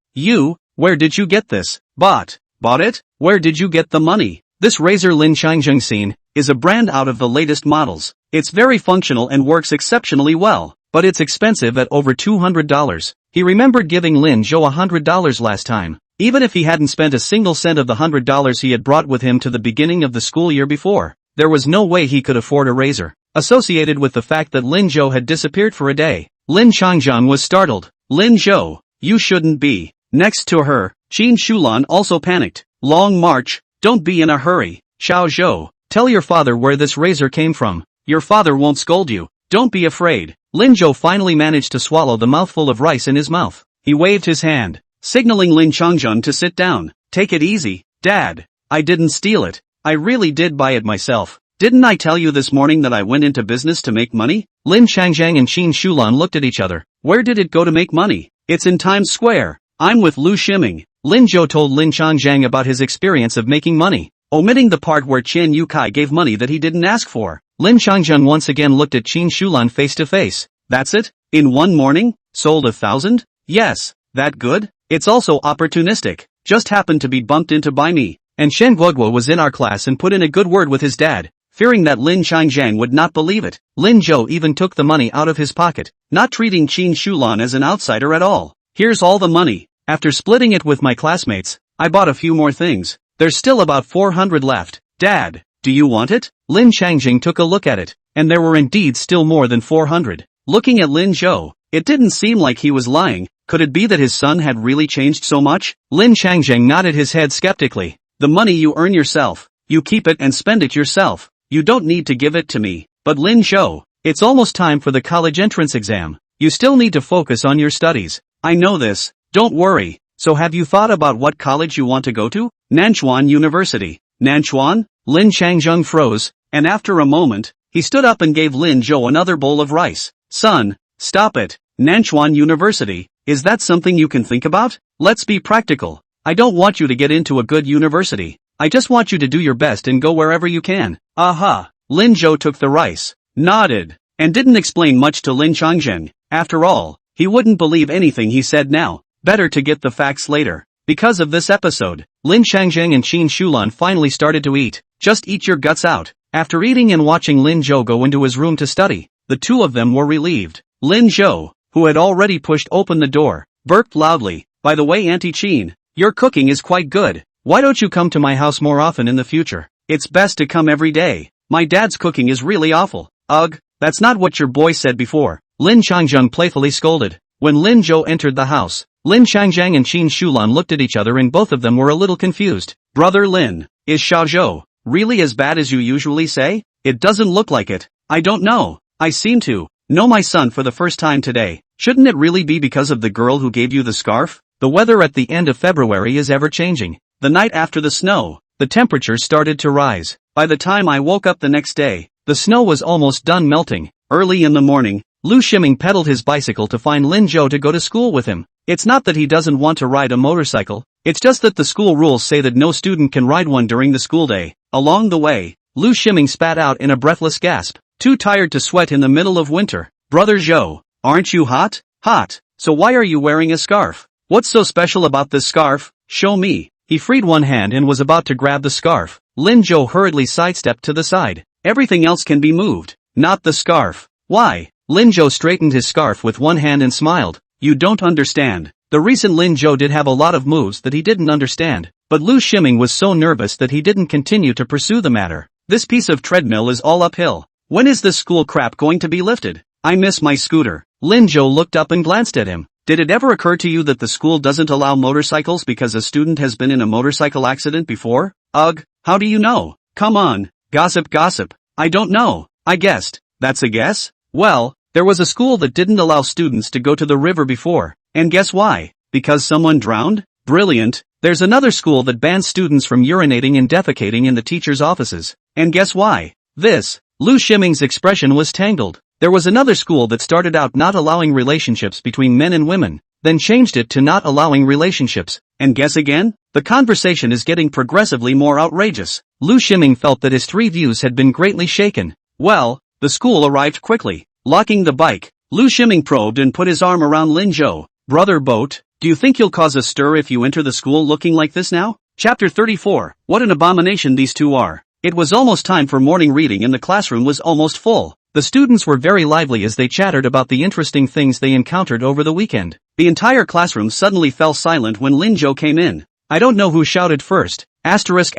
Where did you get this? Bought it? Where did you get the money? This razor Lin Changjiang seen, is a brand out of the latest models. It's very functional and works exceptionally well, but it's expensive at over $200. He remembered giving Lin Zhou $100 last time, even if he hadn't spent a single cent of the $100 he had brought with him to the beginning of the school year before. There was no way he could afford a razor. Associated with the fact that Lin Zhou had disappeared for a day, Lin Changjiang was startled. Lin Zhou, you shouldn't be. Next to her, Qin Shulan also panicked. Long march, don't be in a hurry. Xiao Zhou, tell your father where this razor came from. Your father won't scold you. Don't be afraid. Lin Zhou finally managed to swallow the mouthful of rice in his mouth. He waved his hand, signaling Lin Changjiang to sit down. Take it easy, Dad. I didn't steal it. I really did buy it myself. Didn't I tell you this morning that I went into business to make money? Lin Changjiang and Qin Shulan looked at each other. Where did it go to make money? It's in Times Square. I'm with Lu Shiming. Lin Zhou told Lin Changjiang about his experience of making money, omitting the part where Chen Yukai gave money that he didn't ask for. Lin Changjiang once again looked at Qin Shulan face to face. That's it? In one morning? Sold 1,000? Yes. That good? It's also opportunistic. Just happened to be bumped into by me. And Shen Guoguo was in our class and put in a good word with his dad. Fearing that Lin Changjiang would not believe it, Lin Zhou even took the money out of his pocket, not treating Qin Shulan as an outsider at all. Here's all the money. After splitting it with my classmates, I bought a few more things. There's still about 400 left. Dad, do you want it? Lin Changjiang took a look at it, and there were indeed still more than 400. Looking at Lin Zhou, it didn't seem like he was lying. Could it be that his son had really changed so much? Lin Changjiang nodded his head skeptically. The money you earn yourself. You keep it and spend it yourself. You don't need to give it to me. But Lin Zhou, it's almost time for the college entrance exam. You still need to focus on your studies. I know this. Don't worry. So have you thought about what college you want to go to? Nanchuan University. Nanchuan? Lin Changjiang froze, and after a moment, he stood up and gave Lin Zhou another bowl of rice. Son, stop it. Nanchuan University, is that something you can think about? Let's be practical. I don't want you to get into a good university. I just want you to do your best and go wherever you can. Aha. Lin Zhou took the rice, nodded, and didn't explain much to Lin Changjiang. After all, he wouldn't believe anything he said now. Better to get the facts later. Because of this episode, Lin Changjiang and Qin Shulan finally started to eat. Just eat your guts out. After eating and watching Lin Zhou go into his room to study, the two of them were relieved. Lin Zhou, who had already pushed open the door, burped loudly. By the way, Auntie Qin, your cooking is quite good. Why don't you come to my house more often in the future? It's best to come every day. My dad's cooking is really awful. Ugh, that's not what your boy said before. Lin Changjiang playfully scolded. When Lin Zhou entered the house, Lin Changjiang and Qin Shulan looked at each other and both of them were a little confused. Brother Lin, is Xiao Zhou really as bad as you usually say? It doesn't look like it. I don't know. I seem to know my son for the first time today. Shouldn't it really be because of the girl who gave you the scarf? The weather at the end of February is ever changing. The night after the snow, the temperature started to rise. By the time I woke up the next day, the snow was almost done melting. Early in the morning, Lu Shiming pedaled his bicycle to find Lin Zhou to go to school with him. It's not that he doesn't want to ride a motorcycle, it's just that the school rules say that no student can ride one during the school day. Along the way, Lu Shiming spat out in a breathless gasp. Too tired to sweat in the middle of winter. Brother Zhou, aren't you hot? Hot. So why are you wearing a scarf? What's so special about this scarf? Show me. He freed one hand and was about to grab the scarf. Lin Zhou hurriedly sidestepped to the side. Everything else can be moved, not the scarf. Why? Lin Zhou straightened his scarf with one hand and smiled. You don't understand. The recent Lin Zhou did have a lot of moves that he didn't understand, but Lu Shiming was so nervous that he didn't continue to pursue the matter. This piece of treadmill is all uphill. When is this school crap going to be lifted? I miss my scooter. Lin Zhou looked up and glanced at him. Did it ever occur to you that the school doesn't allow motorcycles because a student has been in a motorcycle accident before? Ugh, how do you know? Come on, gossip. I don't know. I guessed. That's a guess? Well, there was a school that didn't allow students to go to the river before. And guess why? Because someone drowned? Brilliant. There's another school that bans students from urinating and defecating in the teachers' offices. And guess why? This. Lu Shiming's expression was tangled. There was another school that started out not allowing relationships between men and women, then changed it to not allowing relationships. And guess again? The conversation is getting progressively more outrageous. Lu Shiming felt that his three views had been greatly shaken. Well, the school arrived quickly. Locking the bike, Lu Shiming probed and put his arm around Lin Zhou. Brother Boat, do you think you'll cause a stir if you enter the school looking like this now? Chapter 34. What an abomination these two are. It was almost time for morning reading and the classroom was almost full. The students were very lively as they chattered about the interesting things they encountered over the weekend. The entire classroom suddenly fell silent when Lin Zhou came in. I don't know who shouted first. Asterisk.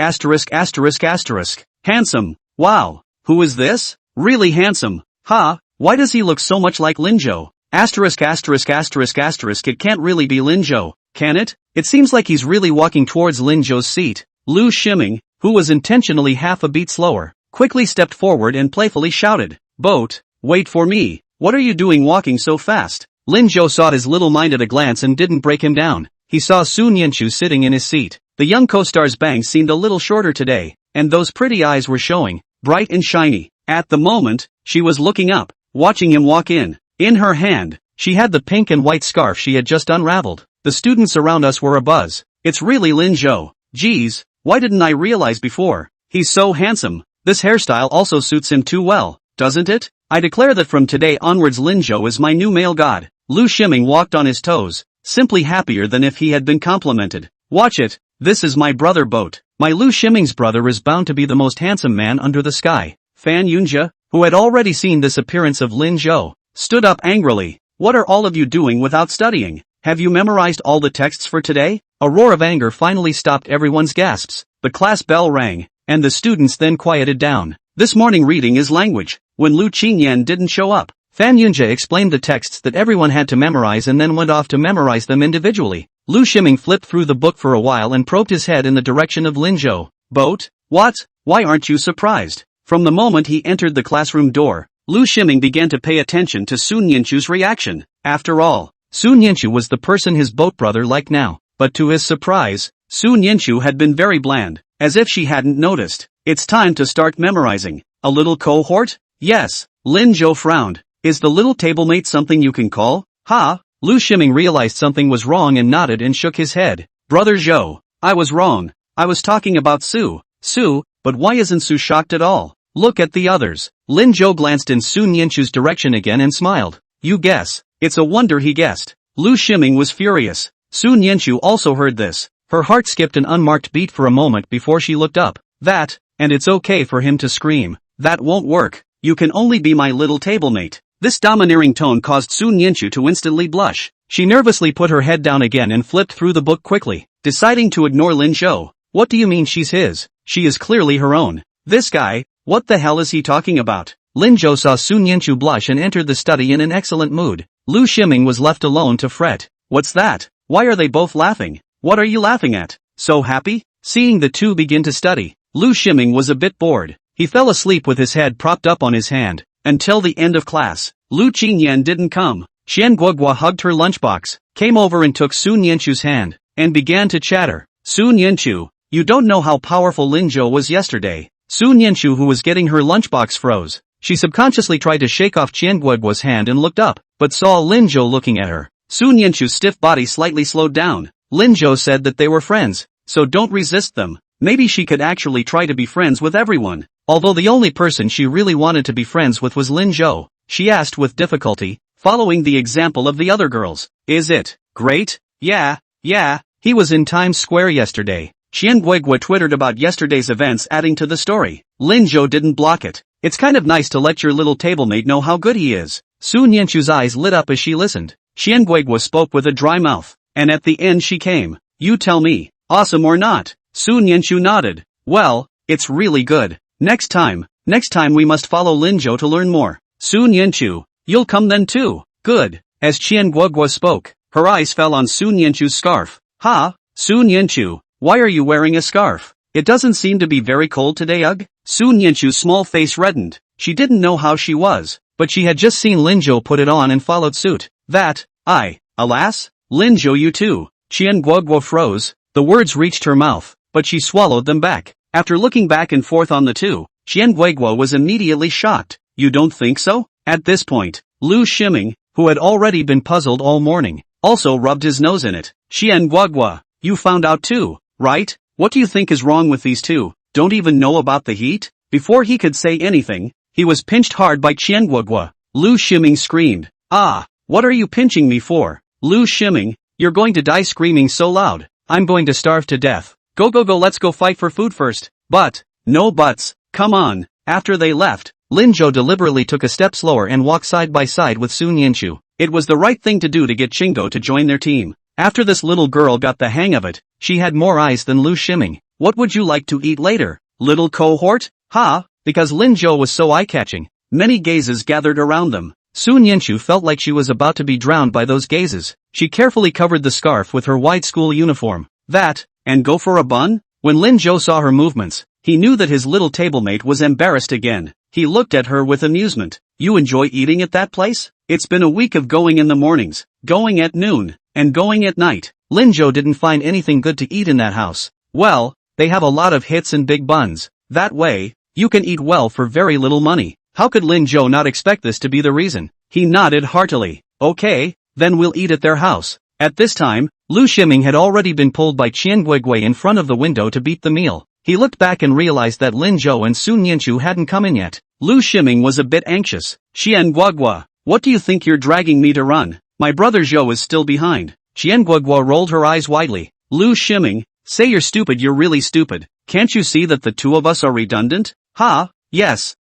Handsome. Wow. Who is this? Really handsome. Ha, why does he look so much like Lin Zhou? Asterisk. It can't really be Lin Zhou, can it? It seems like he's really walking towards Lin Zhou's seat. Lu Shiming, who was intentionally half a beat slower, quickly stepped forward and playfully shouted, Boat, wait for me. What are you doing walking so fast? Lin Zhou saw his little mind at a glance and didn't break him down. He saw Sun Yanchu sitting in his seat. The young co-star's bangs seemed a little shorter today, and those pretty eyes were showing, bright and shiny. At the moment, she was looking up, watching him walk in. In her hand, she had the pink and white scarf she had just unraveled. The students around us were abuzz. It's really Lin Zhou. Geez, why didn't I realize before? He's so handsome. This hairstyle also suits him too well, doesn't it? I declare that from today onwards Lin Zhou is my new male god. Lu Shiming walked on his toes, simply happier than if he had been complimented. Watch it, this is my brother Boat. My Lu Shiming's brother is bound to be the most handsome man under the sky. Fan Yunjia, who had already seen this appearance of Lin Zhou, stood up angrily. What are all of you doing without studying? Have you memorized all the texts for today? A roar of anger finally stopped everyone's gasps. The class bell rang, and the students then quieted down. This morning reading is language. When Lu Qingyan didn't show up, Fan Yunjia explained the texts that everyone had to memorize and then went off to memorize them individually. Lu Shiming flipped through the book for a while and probed his head in the direction of Lin Zhou. Boat? What? Why aren't you surprised? From the moment he entered the classroom door, Lu Shiming began to pay attention to Sun Yanchu's reaction. After all, Sun Yanchu was the person his boat brother liked now. But to his surprise, Sun Yanchu had been very bland, as if she hadn't noticed. It's time to start memorizing. A little cohort? Yes. Lin Zhou frowned. Is the little tablemate something you can call? Ha! Lu Shiming realized something was wrong and nodded and shook his head. Brother Zhou, I was wrong. I was talking about Su. Su, but why isn't Su shocked at all? Look at the others. Lin Zhou glanced in Sun Yanchu's direction again and smiled. You guess. It's a wonder he guessed. Lu Shiming was furious. Sun Yanchu also heard this. Her heart skipped an unmarked beat for a moment before she looked up. That, and it's okay for him to scream. That won't work. You can only be my little tablemate. This domineering tone caused Sun Yanchu to instantly blush. She nervously put her head down again and flipped through the book quickly, deciding to ignore Lin Zhou. What do you mean she's his? She is clearly her own. This guy, what the hell is he talking about? Lin Zhou saw Sun Yanchu blush and entered the study in an excellent mood. Lu Shiming was left alone to fret. What's that? Why are they both laughing? What are you laughing at? So happy? Seeing the two begin to study, Lu Shiming was a bit bored. He fell asleep with his head propped up on his hand. Until the end of class, Lu Qingyan didn't come. Xian Guoguo hugged her lunchbox, came over and took Sun Yanchu's hand, and began to chatter. Sun Yanchu, you don't know how powerful Lin Zhou was yesterday. Sun Yanchu, who was getting her lunchbox, froze. She subconsciously tried to shake off Qianguoguo's hand and looked up, but saw Lin Zhou looking at her. Su Nianchu's stiff body slightly slowed down. Lin Zhou said that they were friends, so don't resist them. Maybe she could actually try to be friends with everyone. Although the only person she really wanted to be friends with was Lin Zhou, she asked with difficulty, following the example of the other girls. Is it great? Yeah. He was in Times Square yesterday. Qianguoguo twittered about yesterday's events, adding to the story. Lin Zhou didn't block it. It's kind of nice to let your little tablemate know how good he is. Su Nianchu's eyes lit up as she listened. Qianguoguo spoke with a dry mouth, and at the end she came. You tell me, awesome or not? Su Nianchu nodded. Well, it's really good. Next time we must follow Lin Zhou to learn more. Su Nianchu, you'll come then too. Good. As Qianguoguo spoke, her eyes fell on Su Nianchu's scarf. Ha, Su Nianchu, why are you wearing a scarf? It doesn't seem to be very cold today, ugh? Su Nianchu's small face reddened. She didn't know how she was, but she had just seen Lin Zhou put it on and followed suit. Alas? Lin Zhou, you too. Qianguoguo froze. The words reached her mouth, but she swallowed them back. After looking back and forth on the two, Qianguoguo was immediately shocked. You don't think so? At this point, Lu Shiming, who had already been puzzled all morning, also rubbed his nose in it. Qianguoguo, you found out too, right? What do you think is wrong with these two? Don't even know about the heat? Before he could say anything, he was pinched hard by Qianguoguo. Lu Shiming screamed. Ah, what are you pinching me for? Lu Shiming, you're going to die screaming so loud. I'm going to starve to death. Go, let's go fight for food first. But, no buts, come on. After they left, Lin Zhou deliberately took a step slower and walked side by side with Su Nianchu. It was the right thing to do to get Qinggo to join their team. After this little girl got the hang of it, she had more eyes than Lu Shiming. What would you like to eat later, little cohort? Ha! Because Lin Zhou was so eye-catching, many gazes gathered around them. Su Nianchu felt like she was about to be drowned by those gazes. She carefully covered the scarf with her white school uniform. And go for a bun? When Lin Zhou saw her movements, he knew that his little tablemate was embarrassed again. He looked at her with amusement. You enjoy eating at that place? It's been a week of going in the mornings, going at noon, and going at night. Lin Zhou didn't find anything good to eat in that house. Well, they have a lot of hits and big buns. That way, you can eat well for very little money. How could Lin Zhou not expect this to be the reason? He nodded heartily. Okay, then we'll eat at their house. At this time, Lu Shiming had already been pulled by Qianguoguo in front of the window to beat the meal. He looked back and realized that Lin Zhou and Su Nianchu hadn't come in yet. Lu Shiming was a bit anxious. Qianguoguo, what do you think you're dragging me to run? My brother Zhou is still behind. Qianguoguo rolled her eyes widely. Lu Shiming, say you're stupid, you're really stupid. Can't you see that the two of us are redundant? Ha, yes,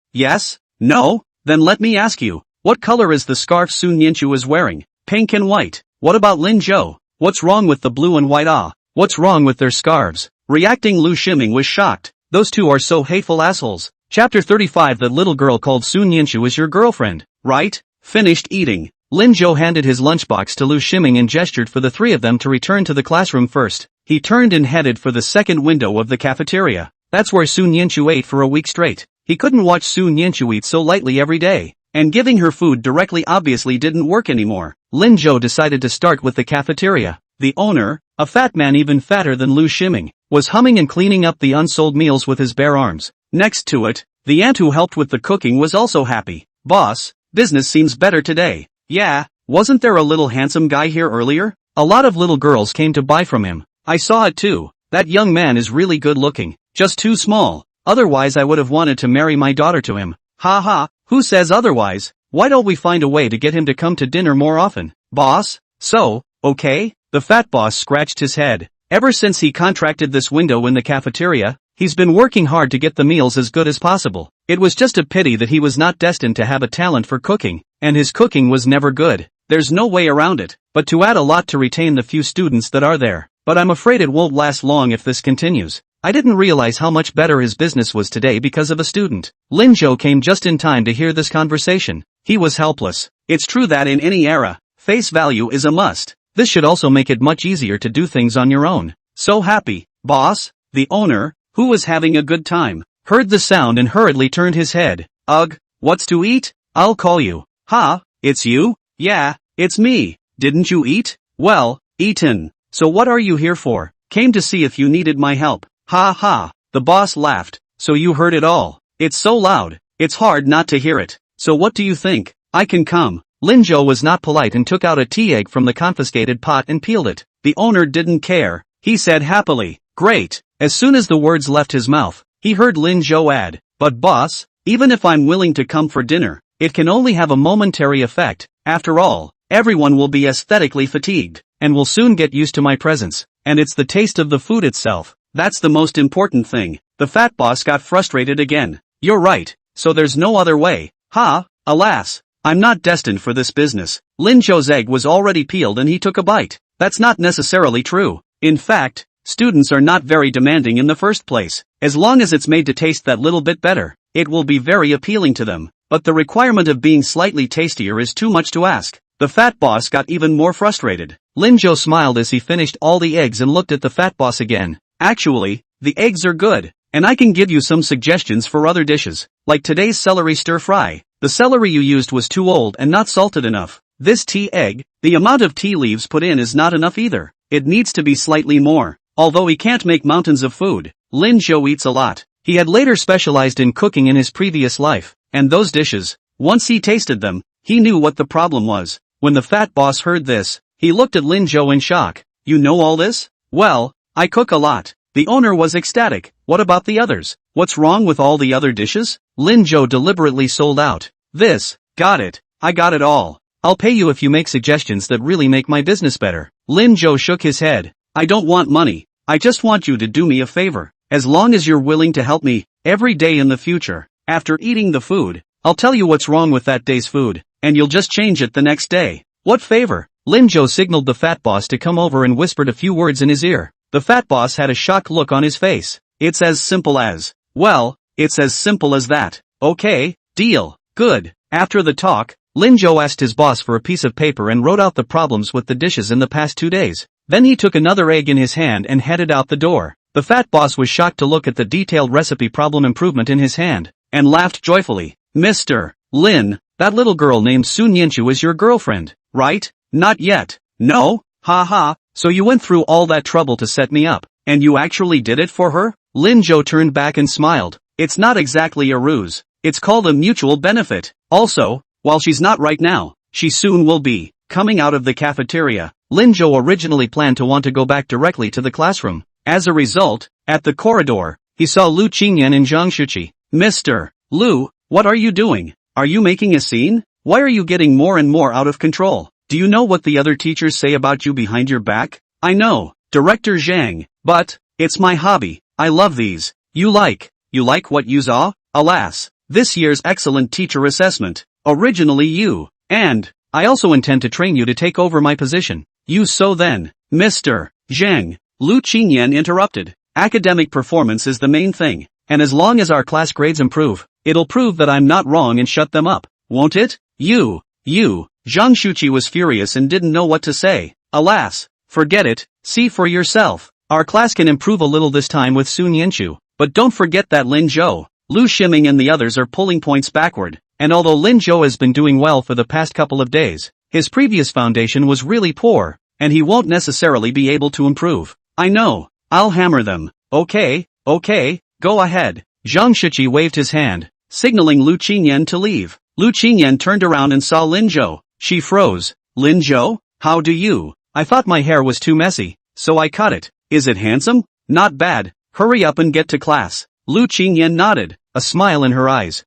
no? Then let me ask you, what color is the scarf Su Nianchu is wearing? Pink and white. What about Lin Zhou? What's wrong with the blue and white? What's wrong with their scarves? Reacting, Lu Shiming was shocked. Those two are so hateful assholes. Chapter 35. That little girl called Su Nianchu is your girlfriend, right? Finished eating. Lin Zhou handed his lunchbox to Lu Shiming and gestured for the three of them to return to the classroom first. He turned and headed for the second window of the cafeteria. That's where Su Nianchu ate for a week straight. He couldn't watch Su Nianchu eat so lightly every day, and giving her food directly obviously didn't work anymore. Lin Zhou decided to start with the cafeteria. The owner, a fat man even fatter than Lu Shiming, was humming and cleaning up the unsold meals with his bare arms. Next to it, the aunt who helped with the cooking was also happy. Boss, business seems better today. Yeah, wasn't there a little handsome guy here earlier? A lot of little girls came to buy from him. I saw it too. That young man is really good looking, just too small. Otherwise I would have wanted to marry my daughter to him. Ha ha, who says otherwise? Why don't we find a way to get him to come to dinner more often? Boss? So, okay? The fat boss scratched his head. Ever since he contracted this window in the cafeteria, he's been working hard to get the meals as good as possible. It was just a pity that he was not destined to have a talent for cooking, and his cooking was never good. There's no way around it, but to add a lot to retain the few students that are there. But I'm afraid it won't last long if this continues. I didn't realize how much better his business was today because of a student. Lin Zhou came just in time to hear this conversation. He was helpless. It's true that in any era, face value is a must. This should also make it much easier to do things on your own. So happy, boss. The owner, who was having a good time, heard the sound and hurriedly turned his head. Ugh, what's to eat? I'll call you. Ha, it's you? Yeah, it's me. Didn't you eat? Well, eaten. So what are you here for? Came to see if you needed my help. Ha ha. The boss laughed. So you heard it all. It's so loud. It's hard not to hear it. So what do you think? I can come. Lin Zhou was not polite and took out a tea egg from the confiscated pot and peeled it. The owner didn't care. He said happily, "Great." As soon as the words left his mouth, he heard Lin Zhou add, "But boss, even if I'm willing to come for dinner, it can only have a momentary effect. After all, everyone will be aesthetically fatigued, and will soon get used to my presence. And it's the taste of the food itself. That's the most important thing." The fat boss got frustrated again. "You're right, so there's no other way. Ha, alas. I'm not destined for this business." Lin Zhou's egg was already peeled and he took a bite. That's not necessarily true. In fact, students are not very demanding in the first place. As long as it's made to taste that little bit better, it will be very appealing to them. But the requirement of being slightly tastier is too much to ask. The fat boss got even more frustrated. Lin Zhou smiled as he finished all the eggs and looked at the fat boss again. "Actually, the eggs are good, and I can give you some suggestions for other dishes, like today's celery stir-fry. The celery you used was too old and not salted enough. This tea egg, the amount of tea leaves put in is not enough either. It needs to be slightly more." Although he can't make mountains of food, Lin Zhou eats a lot. He had later specialized in cooking in his previous life, and those dishes, once he tasted them, he knew what the problem was. When the fat boss heard this, he looked at Lin Zhou in shock. "You know all this?" "Well, I cook a lot." The owner was ecstatic. "What about the others? What's wrong with all the other dishes?" Lin Zhou deliberately sold out. "This, got it, I got it all. I'll pay you if you make suggestions that really make my business better." Lin Zhou shook his head. "I don't want money. I just want you to do me a favor. As long as you're willing to help me, every day in the future, after eating the food, I'll tell you what's wrong with that day's food, and you'll just change it the next day." "What favor?" Lin Zhou signaled the fat boss to come over and whispered a few words in his ear. The fat boss had a shocked look on his face. "It's as simple as..." "Well, it's as simple as that." "Okay, deal." "Good." After the talk, Lin Zhou asked his boss for a piece of paper and wrote out the problems with the dishes in the past 2 days. Then he took another egg in his hand and headed out the door. The fat boss was shocked to look at the detailed recipe problem improvement in his hand, and laughed joyfully. "Mr. Lin, that little girl named Sun Yanchu is your girlfriend, right?" "Not yet." "No? Ha ha, so you went through all that trouble to set me up, and you actually did it for her?" Lin Zhou turned back and smiled. "It's not exactly a ruse. It's called a mutual benefit. Also, while she's not right now, she soon will be." Coming out of the cafeteria, Lin Zhou originally planned to want to go back directly to the classroom. As a result, at the corridor, he saw Lu Qingyan and Zhang Shuqi. "Mr. Lu, what are you doing? Are you making a scene? Why are you getting more and more out of control? Do you know what the other teachers say about you behind your back?" "I know, Director Zhang, but it's my hobby. I love these." You like what you saw?" "Alas, this year's excellent teacher assessment. Originally you, and I also intend to train you to take over my position." "You so then, Mr. Zhang," Lu Qingyan interrupted. "Academic performance is the main thing, and as long as our class grades improve, it'll prove that I'm not wrong and shut them up, won't it?" You, Zhang Shuqi was furious and didn't know what to say. "Alas, forget it, see for yourself. Our class can improve a little this time with Sun Yanchu, but don't forget that Lin Zhou, Lu Ximing and the others are pulling points backward, and although Lin Zhou has been doing well for the past couple of days, his previous foundation was really poor, and he won't necessarily be able to improve." "I know, I'll hammer them." Okay, go ahead." Zhang Shuqi waved his hand, signaling Lu Qingyan to leave. Lu Qingyan turned around and saw Lin Zhou. She froze. "Lin Zhou, how do you?" "I thought my hair was too messy, so I cut it." "Is it handsome?" "Not bad. Hurry up and get to class." Lu Qingyan nodded, a smile in her eyes.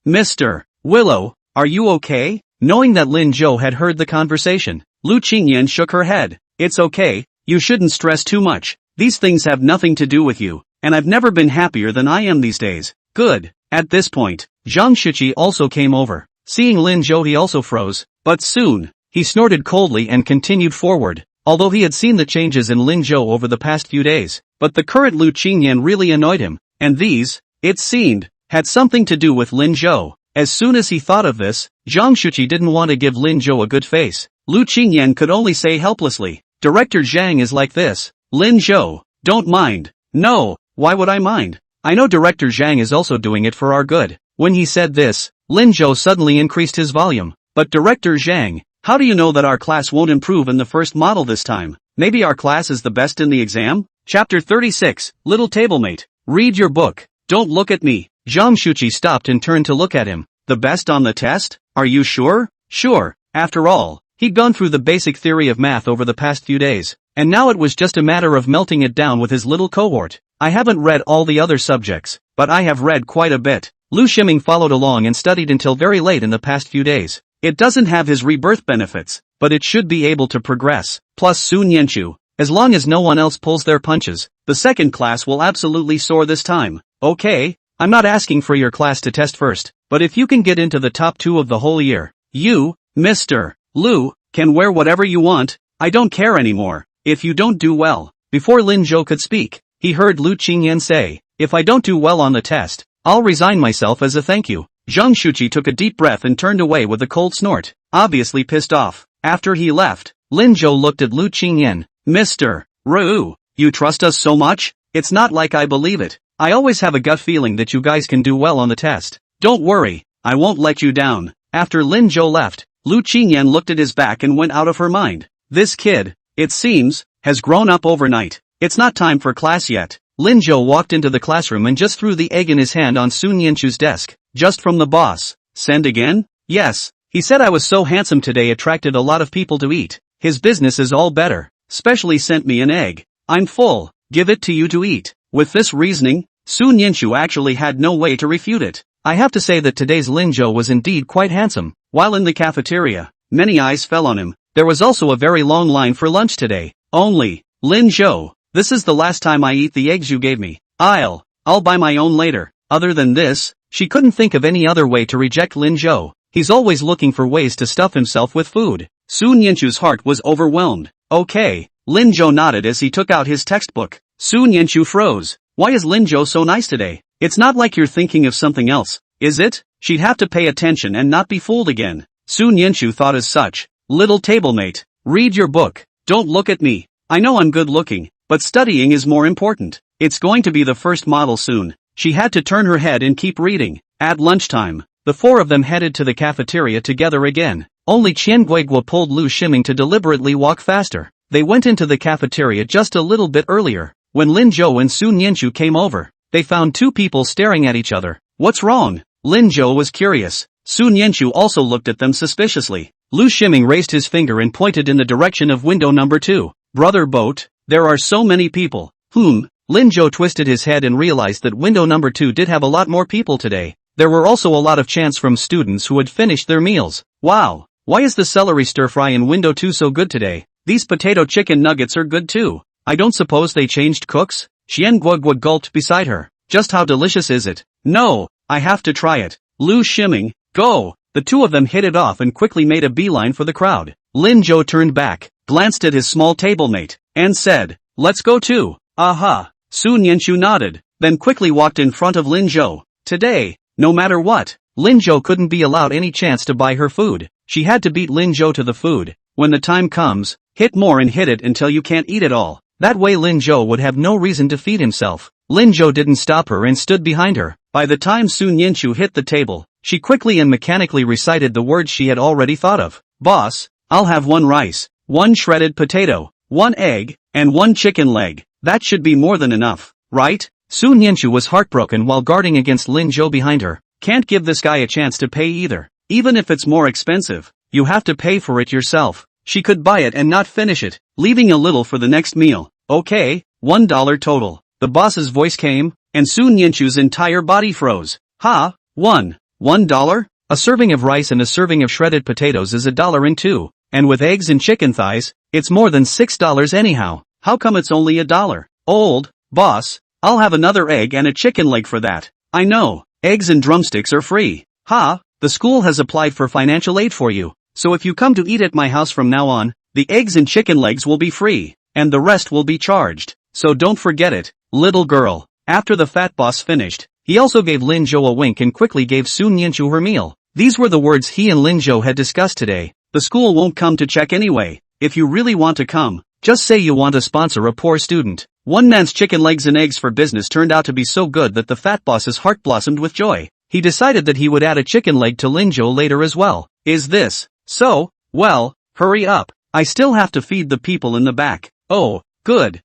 Mr. Willow, are you okay?" Knowing that Lin Zhou had heard the conversation, Lu Qingyan shook her head. "It's okay, you shouldn't stress too much. These things have nothing to do with you, and I've never been happier than I am these days." "Good." At this point, Zhang Shuqi also came over. Seeing Lin Zhou he also froze, but soon, he snorted coldly and continued forward. Although he had seen the changes in Lin Zhou over the past few days, but the current Lu Qingyan really annoyed him, and these, it seemed, had something to do with Lin Zhou. As soon as he thought of this, Zhang Shuqi didn't want to give Lin Zhou a good face. Lu Qingyan could only say helplessly, "Director Zhang is like this." "Lin Zhou, don't mind." "No, why would I mind? I know Director Zhang is also doing it for our good." When he said this, Lin Zhou suddenly increased his volume. "But Director Zhang, how do you know that our class won't improve in the first model this time? Maybe our class is the best in the exam?" Chapter 36, Little Tablemate. Read your book. Don't look at me. Zhang Shuqi stopped and turned to look at him. The best on the test? Are you sure? Sure. After all, he'd gone through the basic theory of math over the past few days, and now it was just a matter of melting it down with his little cohort. I haven't read all the other subjects, but I have read quite a bit. Lu Ximing followed along and studied until very late in the past few days. It doesn't have his rebirth benefits, but it should be able to progress. Plus Sun Yanchu, as long as no one else pulls their punches, the second class will absolutely soar this time. Okay, I'm not asking for your class to test first, but if you can get into the top 2 of the whole year, you, Mr. Lu, can wear whatever you want. I don't care anymore if you don't do well. Before Lin Zhou could speak, he heard Lu Qingyan say, if I don't do well on the test, I'll resign myself as a thank you. Zhang Shuqi took a deep breath and turned away with a cold snort, obviously pissed off. After he left, Lin Zhou looked at Lu Qingyan. Mr. Ru, you trust us so much? It's not like I believe it. I always have a gut feeling that you guys can do well on the test. Don't worry, I won't let you down. After Lin Zhou left, Lu Qingyan looked at his back and went out of her mind. This kid, it seems, has grown up overnight. It's not time for class yet. Lin Zhou walked into the classroom and just threw the egg in his hand on Sun Yanchu's desk. Just from the boss. Send again? Yes. He said I was so handsome today attracted a lot of people to eat. His business is all better. Specially sent me an egg. I'm full. Give it to you to eat. With this reasoning, Sun Yanchu actually had no way to refute it. I have to say that today's Lin Zhou was indeed quite handsome. While in the cafeteria, many eyes fell on him. There was also a very long line for lunch today. Only, Lin Zhou, this is the last time I eat the eggs you gave me. I'll buy my own later. Other than this, she couldn't think of any other way to reject Lin Zhou. He's always looking for ways to stuff himself with food. Sun Yanchu's heart was overwhelmed. Okay, Lin Zhou nodded as he took out his textbook. Sun Yanchu froze. Why is Lin Zhou so nice today? It's not like you're thinking of something else, is it? She'd have to pay attention and not be fooled again. Sun Yanchu thought as such. Little tablemate, read your book. Don't look at me. I know I'm good looking, but studying is more important. It's going to be the first model soon. She had to turn her head and keep reading. At lunchtime, the 4 of them headed to the cafeteria together again. Only Qian Guigua pulled Lu Ximing to deliberately walk faster. They went into the cafeteria just a little bit earlier. When Lin Zhou and Sun Yanchu came over, they found 2 people staring at each other. What's wrong? Lin Zhou was curious. Sun Yanchu also looked at them suspiciously. Lu Ximing raised his finger and pointed in the direction of window number 2. Brother Boat, there are so many people. Lin Zhou twisted his head and realized that window number 2 did have a lot more people today. There were also a lot of chants from students who had finished their meals. Wow, why is the celery stir-fry in window 2 so good today? These potato chicken nuggets are good too. I don't suppose they changed cooks? Qian Guigua gulped beside her. Just how delicious is it? No, I have to try it. Lu Ximing, go! The 2 of them hit it off and quickly made a beeline for the crowd. Lin Zhou turned back, glanced at his small tablemate, and said, let's go too. Aha! Sun Yanchu nodded, then quickly walked in front of Lin Zhou. Today, no matter what, Lin Zhou couldn't be allowed any chance to buy her food. She had to beat Lin Zhou to the food. When the time comes, hit more and hit it until you can't eat it all. That way Lin Zhou would have no reason to feed himself. Lin Zhou didn't stop her and stood behind her. By the time Sun Yanchu hit the table, she quickly and mechanically recited the words she had already thought of. Boss, I'll have 1 rice, 1 shredded potato, 1 egg, and 1 chicken leg. That should be more than enough, right? Sun Yanchu was heartbroken while guarding against Lin Zhou behind her. Can't give this guy a chance to pay either. Even if it's more expensive, you have to pay for it yourself. She could buy it and not finish it, leaving a little for the next meal. Okay, $1 total. The boss's voice came, and Sun Yanchu's entire body froze. Ha, $1? A serving of rice and a serving of shredded potatoes is $1.02, and with eggs and chicken thighs, it's more than $6 anyhow. How come it's only $1? Old, boss, I'll have another egg and a chicken leg for that. I know, eggs and drumsticks are free. Ha, the school has applied for financial aid for you, so if you come to eat at my house from now on, the eggs and chicken legs will be free, and the rest will be charged. So don't forget it, little girl. After the fat boss finished, he also gave Lin Zhou a wink and quickly gave Sun Yanchu her meal. These were the words he and Lin Zhou had discussed today. The school won't come to check anyway. If you really want to come, just say you want to sponsor a poor student. One man's chicken legs and eggs for business turned out to be so good that the fat boss's heart blossomed with joy. He decided that he would add a chicken leg to Lin Zhou later as well. Is this so? Well, hurry up. I still have to feed the people in the back. Oh, good.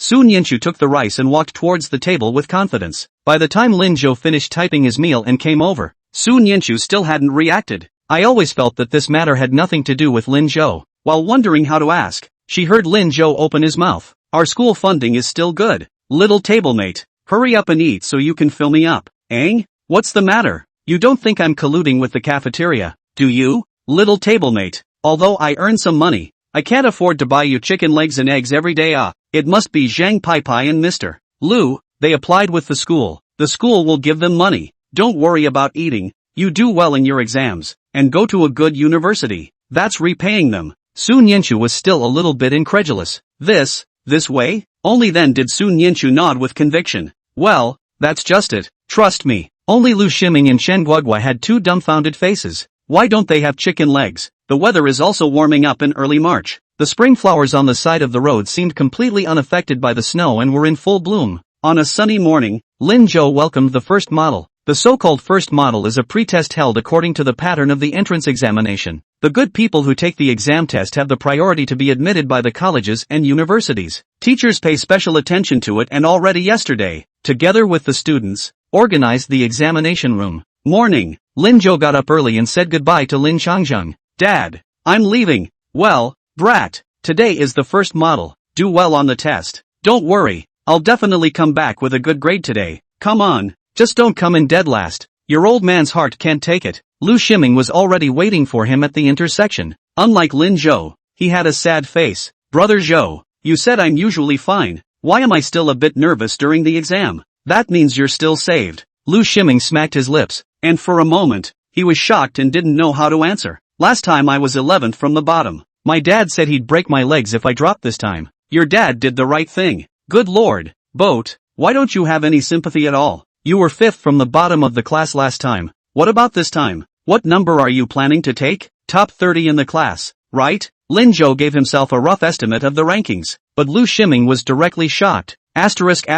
Sun Yinshu took the rice and walked towards the table with confidence. By the time Lin Zhou finished typing his meal and came over, Sun Yinshu still hadn't reacted. I always felt that this matter had nothing to do with Lin Zhou. While wondering how to ask, she heard Lin Zhou open his mouth. Our school funding is still good. Little tablemate, hurry up and eat so you can fill me up. Ang? What's the matter? You don't think I'm colluding with the cafeteria, do you? Little tablemate, although I earn some money, I can't afford to buy you chicken legs and eggs every day. It must be Zhang Pai Pai and Mr. Lu. They applied with the school. The school will give them money. Don't worry about eating. You do well in your exams, and go to a good university. That's repaying them. Sun Yinshu was still a little bit incredulous. This way? Only then did Sun Yinshu nod with conviction. Well, that's just it. Trust me. Only Lu Shiming and Shen Guogua had two dumbfounded faces. Why don't they have chicken legs? The weather is also warming up in early March. The spring flowers on the side of the road seemed completely unaffected by the snow and were in full bloom. On a sunny morning, Lin Zhou welcomed the first model. The so-called first model is a pretest held according to the pattern of the entrance examination. The good people who take the exam test have the priority to be admitted by the colleges and universities. Teachers pay special attention to it and already yesterday, together with the students, organized the examination room. Morning, Lin Zhou got up early and said goodbye to Lin Changzheng. Dad, I'm leaving. Well, brat, today is the first model. Do well on the test. Don't worry, I'll definitely come back with a good grade today. Come on, just don't come in dead last. Your old man's heart can't take it. Lu Shiming was already waiting for him at the intersection. Unlike Lin Zhou, he had a sad face. Brother Zhou, you said I'm usually fine. Why am I still a bit nervous during the exam? That means you're still saved. Lu Shiming smacked his lips, and for a moment, he was shocked and didn't know how to answer. Last time I was 11th from the bottom. My dad said he'd break my legs if I dropped this time. Your dad did the right thing. Good lord, Boat, why don't you have any sympathy at all? You were 5th from the bottom of the class last time. What about this time? What number are you planning to take? Top 30 in the class, right? Lin Zhou gave himself a rough estimate of the rankings, but Lu Shiming was directly shocked. Asterisk.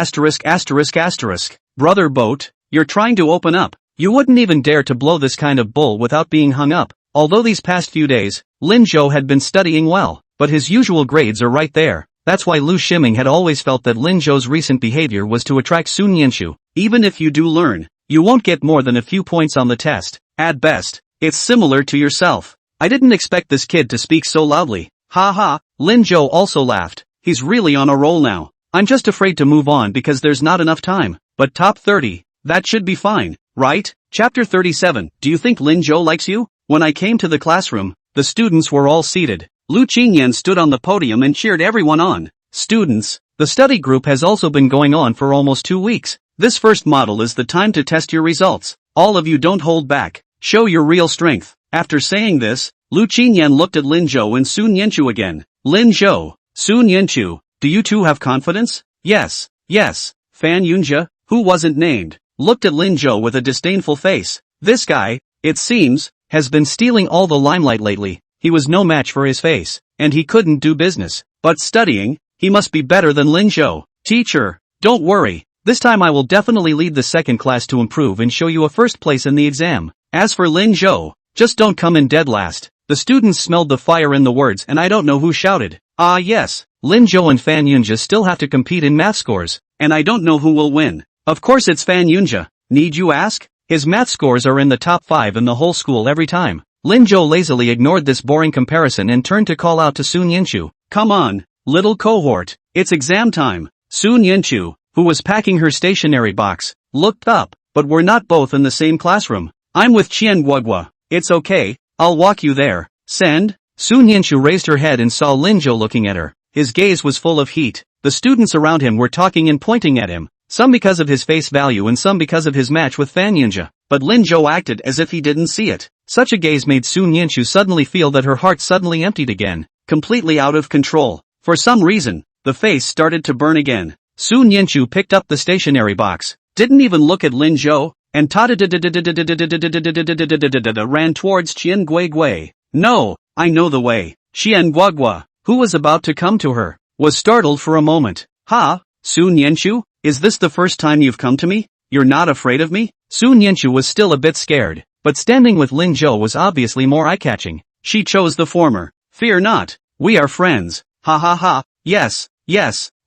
Brother Boat, you're trying to open up. You wouldn't even dare to blow this kind of bull without being hung up. Although these past few days, Lin Zhou had been studying well, but his usual grades are right there. That's why Lu Shiming had always felt that Lin Zhou's recent behavior was to attract Sun Yinshu. Even if you do learn, you won't get more than a few points on the test. At best, it's similar to yourself. I didn't expect this kid to speak so loudly. Ha ha, Lin Zhou also laughed. He's really on a roll now. I'm just afraid to move on because there's not enough time. But top 30, that should be fine, right? Chapter 37. Do you think Lin Zhou likes you? When I came to the classroom, the students were all seated. Lu Qingyan stood on the podium and cheered everyone on. Students, the study group has also been going on for almost 2 weeks. This first model is the time to test your results. All of you don't hold back. Show your real strength. After saying this, Lu Qingyan looked at Lin Zhou and Sun Yinshu again. Lin Zhou, Sun Yinshu, do you two have confidence? Yes. Fan Yunjia, who wasn't named, looked at Lin Zhou with a disdainful face. This guy, it seems, has been stealing all the limelight lately. He was no match for his face, and he couldn't do business. But studying, he must be better than Lin Zhou. Teacher, don't worry. This time I will definitely lead the second class to improve and show you a first place in the exam. As for Lin Zhou, just don't come in dead last. The students smelled the fire in the words and I don't know who shouted. Ah yes, Lin Zhou and Fan Yunjia still have to compete in math scores, and I don't know who will win. Of course it's Fan Yunjia. Need you ask? His math scores are in the top 5 in the whole school every time. Lin Zhou lazily ignored this boring comparison and turned to call out to Sun Yinshu. Come on, little cohort, it's exam time. Sun Yinshu, who was packing her stationery box, looked up, but we're not both in the same classroom. I'm with Qian Guogua. It's okay, I'll walk you there. Send? Sun Yinshu raised her head and saw Lin Zhou looking at her. His gaze was full of heat. The students around him were talking and pointing at him, some because of his face value and some because of his match with Fan Yunjia. But Lin Zhou acted as if he didn't see it. Such a gaze made Sun Yinshu suddenly feel that her heart suddenly emptied again, completely out of control. For some reason, the face started to burn again. Sun Yinshu picked up the stationery box, didn't even look at Lin Zhou, and ran towards Qian Guigui. No, I know the way. Qian Guogua, who was about to come to her, was startled for a moment. Ha, Sun Yinshu, is this the first time you've come to me? You're not afraid of me? Sun Yinshu was still a bit scared, but standing with Lin Zhou was obviously more eye-catching. She chose the former. Fear not, we are friends. Ha ha ha, yes,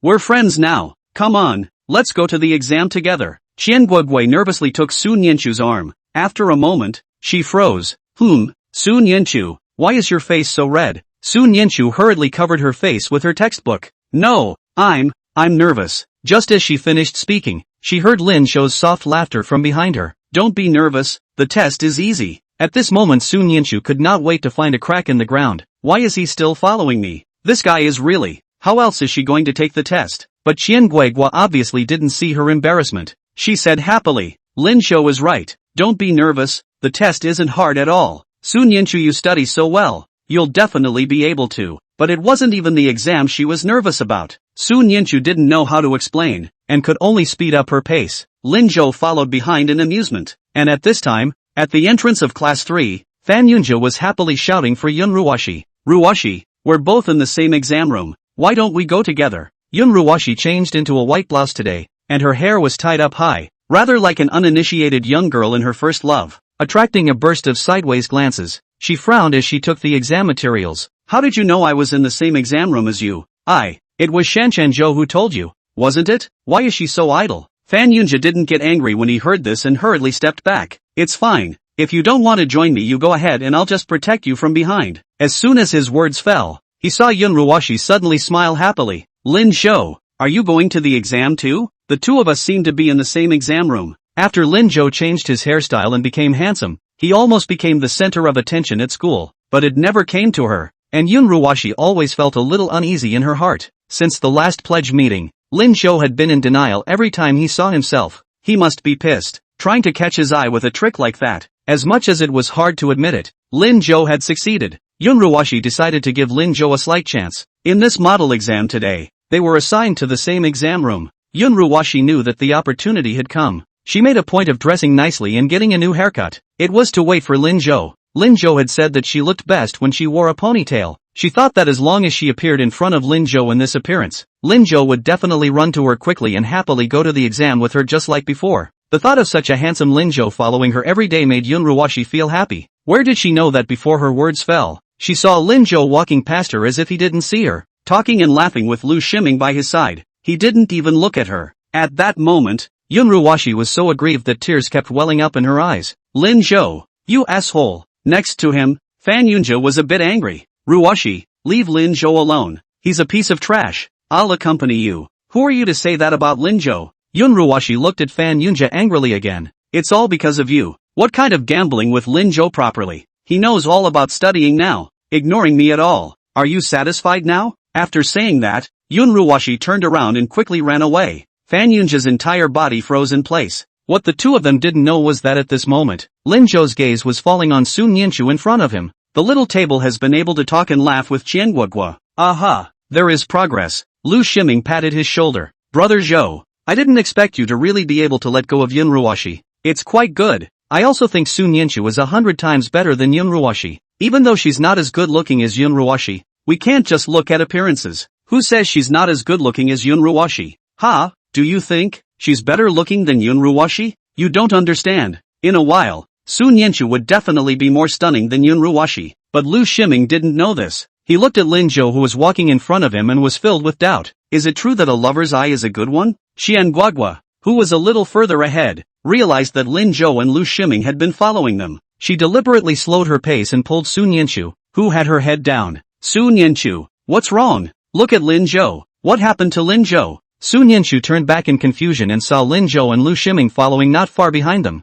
We're friends now. Come on, let's go to the exam together. Qian Guogui nervously took Su Nianchu's arm. After a moment, she froze. Su Nianchu, why is your face so red? Su Nianchu hurriedly covered her face with her textbook. No, I'm nervous. Just as she finished speaking, she heard Lin Shou's soft laughter from behind her. Don't be nervous, the test is easy. At this moment Su Nianchu could not wait to find a crack in the ground. Why is he still following me? This guy is really... How else is she going to take the test? But Qian Guogui obviously didn't see her embarrassment. She said happily, Lin Shou is right. Don't be nervous, the test isn't hard at all. Su Nianchu, you study so well. You'll definitely be able to. But it wasn't even the exam she was nervous about. Su Nianchu didn't know how to explain, and could only speed up her pace. Lin Zhou followed behind in amusement. And at this time, at the entrance of class 3, Fan Yunjia was happily shouting for Yun Ruoshi. Ruoshi, we're both in the same exam room. Why don't we go together? Yun Ruoshi changed into a white blouse today, and her hair was tied up high, rather like an uninitiated young girl in her first love. Attracting a burst of sideways glances, she frowned as she took the exam materials. How did you know I was in the same exam room as you? It was Shanshan Zhou who told you, wasn't it? Why is she so idle? Fan Yunjia didn't get angry when he heard this and hurriedly stepped back. It's fine. If you don't want to join me, you go ahead and I'll just protect you from behind. As soon as his words fell, he saw Yun Ruoshi suddenly smile happily. Lin Shou, are you going to the exam too? The two of us seem to be in the same exam room. After Lin Zhou changed his hairstyle and became handsome, he almost became the center of attention at school, but it never came to her, and Yun Ruoshi always felt a little uneasy in her heart. Since the last pledge meeting, Lin Zhou had been in denial every time he saw himself. He must be pissed, trying to catch his eye with a trick like that. As much as it was hard to admit it, Lin Zhou had succeeded. Yun Ruoshi decided to give Lin Zhou a slight chance. In this model exam today, they were assigned to the same exam room. Yun Ruoshi knew that the opportunity had come. She made a point of dressing nicely and getting a new haircut. It was to wait for Lin Zhou. Lin Zhou had said that she looked best when she wore a ponytail. She thought that as long as she appeared in front of Lin Zhou in this appearance, Lin Zhou would definitely run to her quickly and happily go to the exam with her just like before. The thought of such a handsome Lin Zhou following her every day made Yun Ruoshi feel happy. Where did she know that before her words fell, she saw Lin Zhou walking past her as if he didn't see her, talking and laughing with Lu Shiming by his side. He didn't even look at her. At that moment, Yun Ruoshi was so aggrieved that tears kept welling up in her eyes. Lin Zhou, you asshole. Next to him, Fan Yunjia was a bit angry. Ruoshi, leave Lin Zhou alone. He's a piece of trash. I'll accompany you. Who are you to say that about Lin Zhou? Yun Ruoshi looked at Fan Yunjia angrily again. It's all because of you. What kind of gambling with Lin Zhou properly? He knows all about studying now, ignoring me at all. Are you satisfied now? After saying that, Yun Ruoshi turned around and quickly ran away. Fan Yunjia's entire body froze in place. What the two of them didn't know was that at this moment, Lin Zhou's gaze was falling on Su Nianchu in front of him. The little table has been able to talk and laugh with Qian Guogui. Aha, there is progress. Lu Shiming patted his shoulder. Brother Zhou, I didn't expect you to really be able to let go of Yun Ruoshi. It's quite good. I also think Su Nianchu is 100 times better than Yun Ruoshi. Even though she's not as good looking as Yun Ruoshi, we can't just look at appearances. Who says she's not as good looking as Yun Ruoshi? Ha, do you think she's better looking than Yun Ruoshi? You don't understand. In a while, Su Nianchu would definitely be more stunning than Yun Ruoshi. But Lu Shiming didn't know this. He looked at Lin Zhou who was walking in front of him and was filled with doubt. Is it true that a lover's eye is a good one? Qian Guogui, who was a little further ahead, realized that Lin Zhou and Lu Shiming had been following them. She deliberately slowed her pace and pulled Su Nianchu, who had her head down. Su Nianchu, what's wrong? Look at Lin Zhou. What happened to Lin Zhou? Su Nianchu turned back in confusion and saw Lin Zhou and Lu Shiming following not far behind them.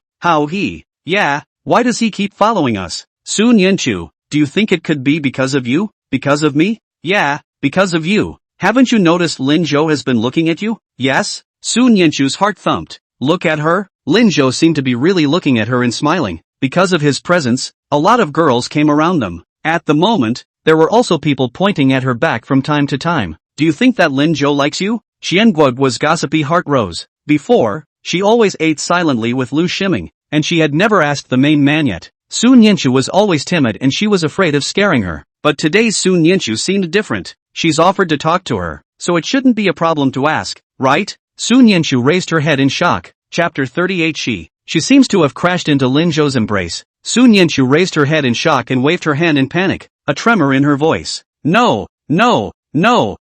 Yeah, why does he keep following us? Su Nianchu, do you think it could be because of you? Because of me? Yeah, because of you. Haven't you noticed Lin Zhou has been looking at you? Yes? Su Nianchu's heart thumped. Look at her? Lin Zhou seemed to be really looking at her and smiling. Because of his presence, a lot of girls came around them. At the moment, there were also people pointing at her back from time to time. Do you think that Lin Zhou likes you? Qian Guog's gossipy heart rose. Before, she always ate silently with Lu Shiming, and she had never asked the main man yet. Su Nianchu was always timid and she was afraid of scaring her. But today's Su Nianchu seemed different. She's offered to talk to her, so it shouldn't be a problem to ask, right? Su Nianchu raised her head in shock. Chapter 38. She seems to have crashed into Lin Zhou's embrace. Su Nianchu raised her head in shock and waved her hand in panic, a tremor in her voice. No,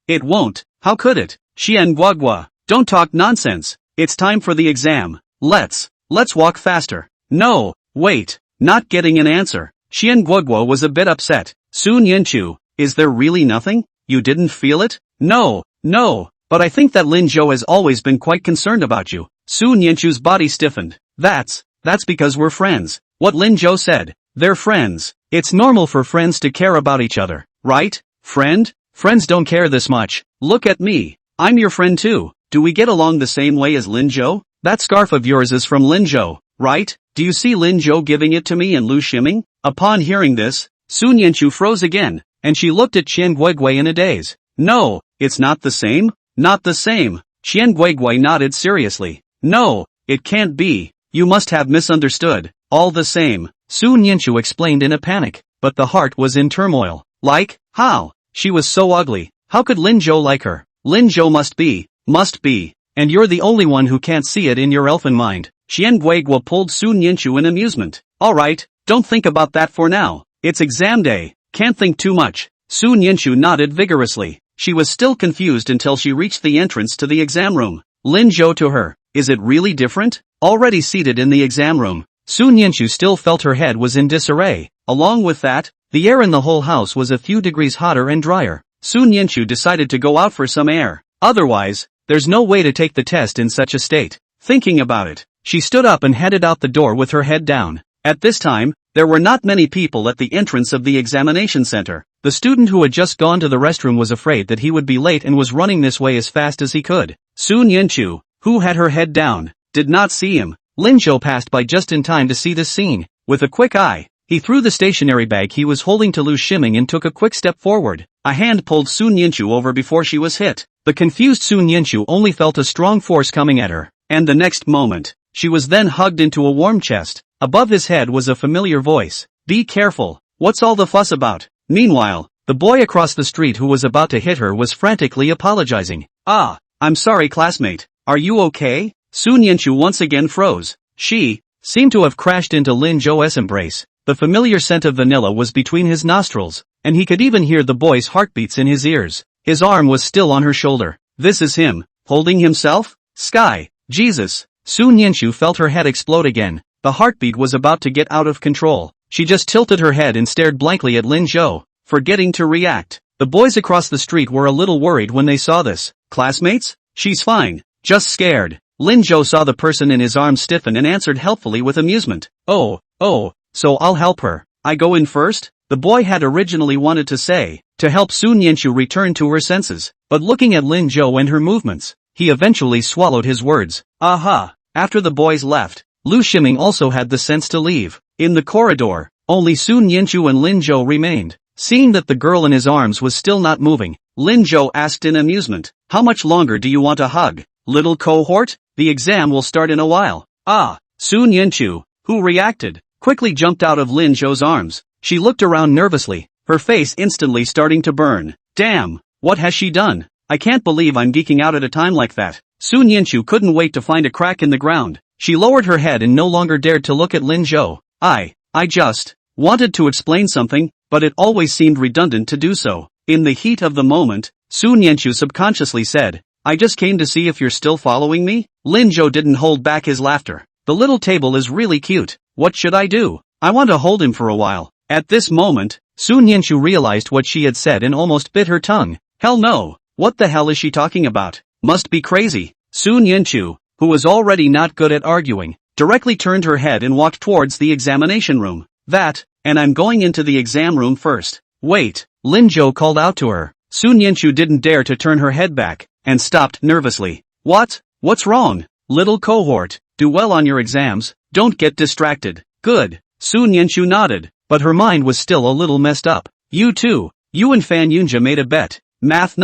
it won't. How could it? Xian Guagua, don't talk nonsense. It's time for the exam. Let's walk faster. No, wait, not getting an answer. Xian Guagua was a bit upset. Sun Yinchu, is there really nothing? You didn't feel it? No, but I think that Lin Zhou has always been quite concerned about you. Sun Yinchu's body stiffened. That's because we're friends. What Lin Zhou said. They're friends. It's normal for friends to care about each other, right? Friend? Friends don't care this much. Look at me. I'm your friend too. Do we get along the same way as Lin Zhou? That scarf of yours is from Lin Zhou, right? Do you see Lin Zhou giving it to me and Lu Shiming? Upon hearing this, Sun Yanchu froze again, and she looked at Qian Guigui in a daze. No, it's not the same? Not the same. Qian Guigui nodded seriously. No, it can't be. You must have misunderstood. All the same, Sun Yanchu explained in a panic, but the heart was in turmoil. Like, how? She was so ugly. How could Lin Zhou like her? Lin Zhou must be, and you're the only one who can't see it in your elfin mind. Qian Guigui pulled Sun Yanchu in amusement. Alright, don't think about that for now. It's exam day. Can't think too much. Sun Yanchu nodded vigorously. She was still confused until she reached the entrance to the exam room. Lin Zhou to her. Is it really different? Already seated in the exam room, Sun Yanchu still felt her head was in disarray. Along with that, the air in the whole house was a few degrees hotter and drier. Sun Yanchu decided to go out for some air. Otherwise, there's no way to take the test in such a state. Thinking about it, she stood up and headed out the door with her head down. At this time, there were not many people at the entrance of the examination center. The student who had just gone to the restroom was afraid that he would be late and was running this way as fast as he could. Sun Yanchu, who had her head down, did not see him. Lin Zhou passed by just in time to see this scene. With a quick eye, he threw the stationery bag he was holding to Lu Shiming and took a quick step forward. A hand pulled Sun Yanchu over before she was hit. The confused Sun Yanchu only felt a strong force coming at her, and the next moment, she was then hugged into a warm chest. Above his head was a familiar voice. Be careful, what's all the fuss about? Meanwhile, the boy across the street who was about to hit her was frantically apologizing. Ah, I'm sorry classmate, are you okay? Sun Yanchu once again froze. She seemed to have crashed into Lin Zhou's embrace. The familiar scent of vanilla was between his nostrils, and he could even hear the boy's heartbeats in his ears. His arm was still on her shoulder. This is him, holding himself? Sky, Jesus. Sun Yanchu felt her head explode again. The heartbeat was about to get out of control. She just tilted her head and stared blankly at Lin Zhou, forgetting to react. The boys across the street were a little worried when they saw this. Classmates? She's fine, just scared. Lin Zhou saw the person in his arms stiffen and answered helpfully with amusement. Oh, so I'll help her. I go in first? The boy had originally wanted to say, to help Sun Yanchu return to her senses, but looking at Lin Zhou and her movements, he eventually swallowed his words. Aha! After the boys left, Lu Shiming also had the sense to leave. In the corridor, only Sun Yanchu and Lin Zhou remained. Seeing that the girl in his arms was still not moving, Lin Zhou asked in amusement, how much longer do you want to hug? Little cohort? The exam will start in a while. Ah! Sun Yanchu, who reacted, quickly jumped out of Lin Zhou's arms. She looked around nervously, her face instantly starting to burn. Damn, what has she done? I can't believe I'm geeking out at a time like that. Sun Yanchu couldn't wait to find a crack in the ground. She lowered her head and no longer dared to look at Lin Zhou. I just wanted to explain something, but it always seemed redundant to do so. In the heat of the moment, Sun Yanchu subconsciously said, I just came to see if you're still following me? Lin Zhou didn't hold back his laughter. The little table is really cute. What should I do? I want to hold him for a while. At this moment, Sun Yanchu realized what she had said and almost bit her tongue. Hell no. What the hell is she talking about? Must be crazy. Sun Yanchu, who was already not good at arguing, directly turned her head and walked towards the examination room. And I'm going into the exam room first. Wait, Lin Zhou called out to her. Sun Yanchu didn't dare to turn her head back, and stopped nervously. What's wrong? Little cohort, do well on your exams, don't get distracted. Good. Sun Yanchu nodded, but her mind was still a little messed up. You and Fan Yunja made a bet. Math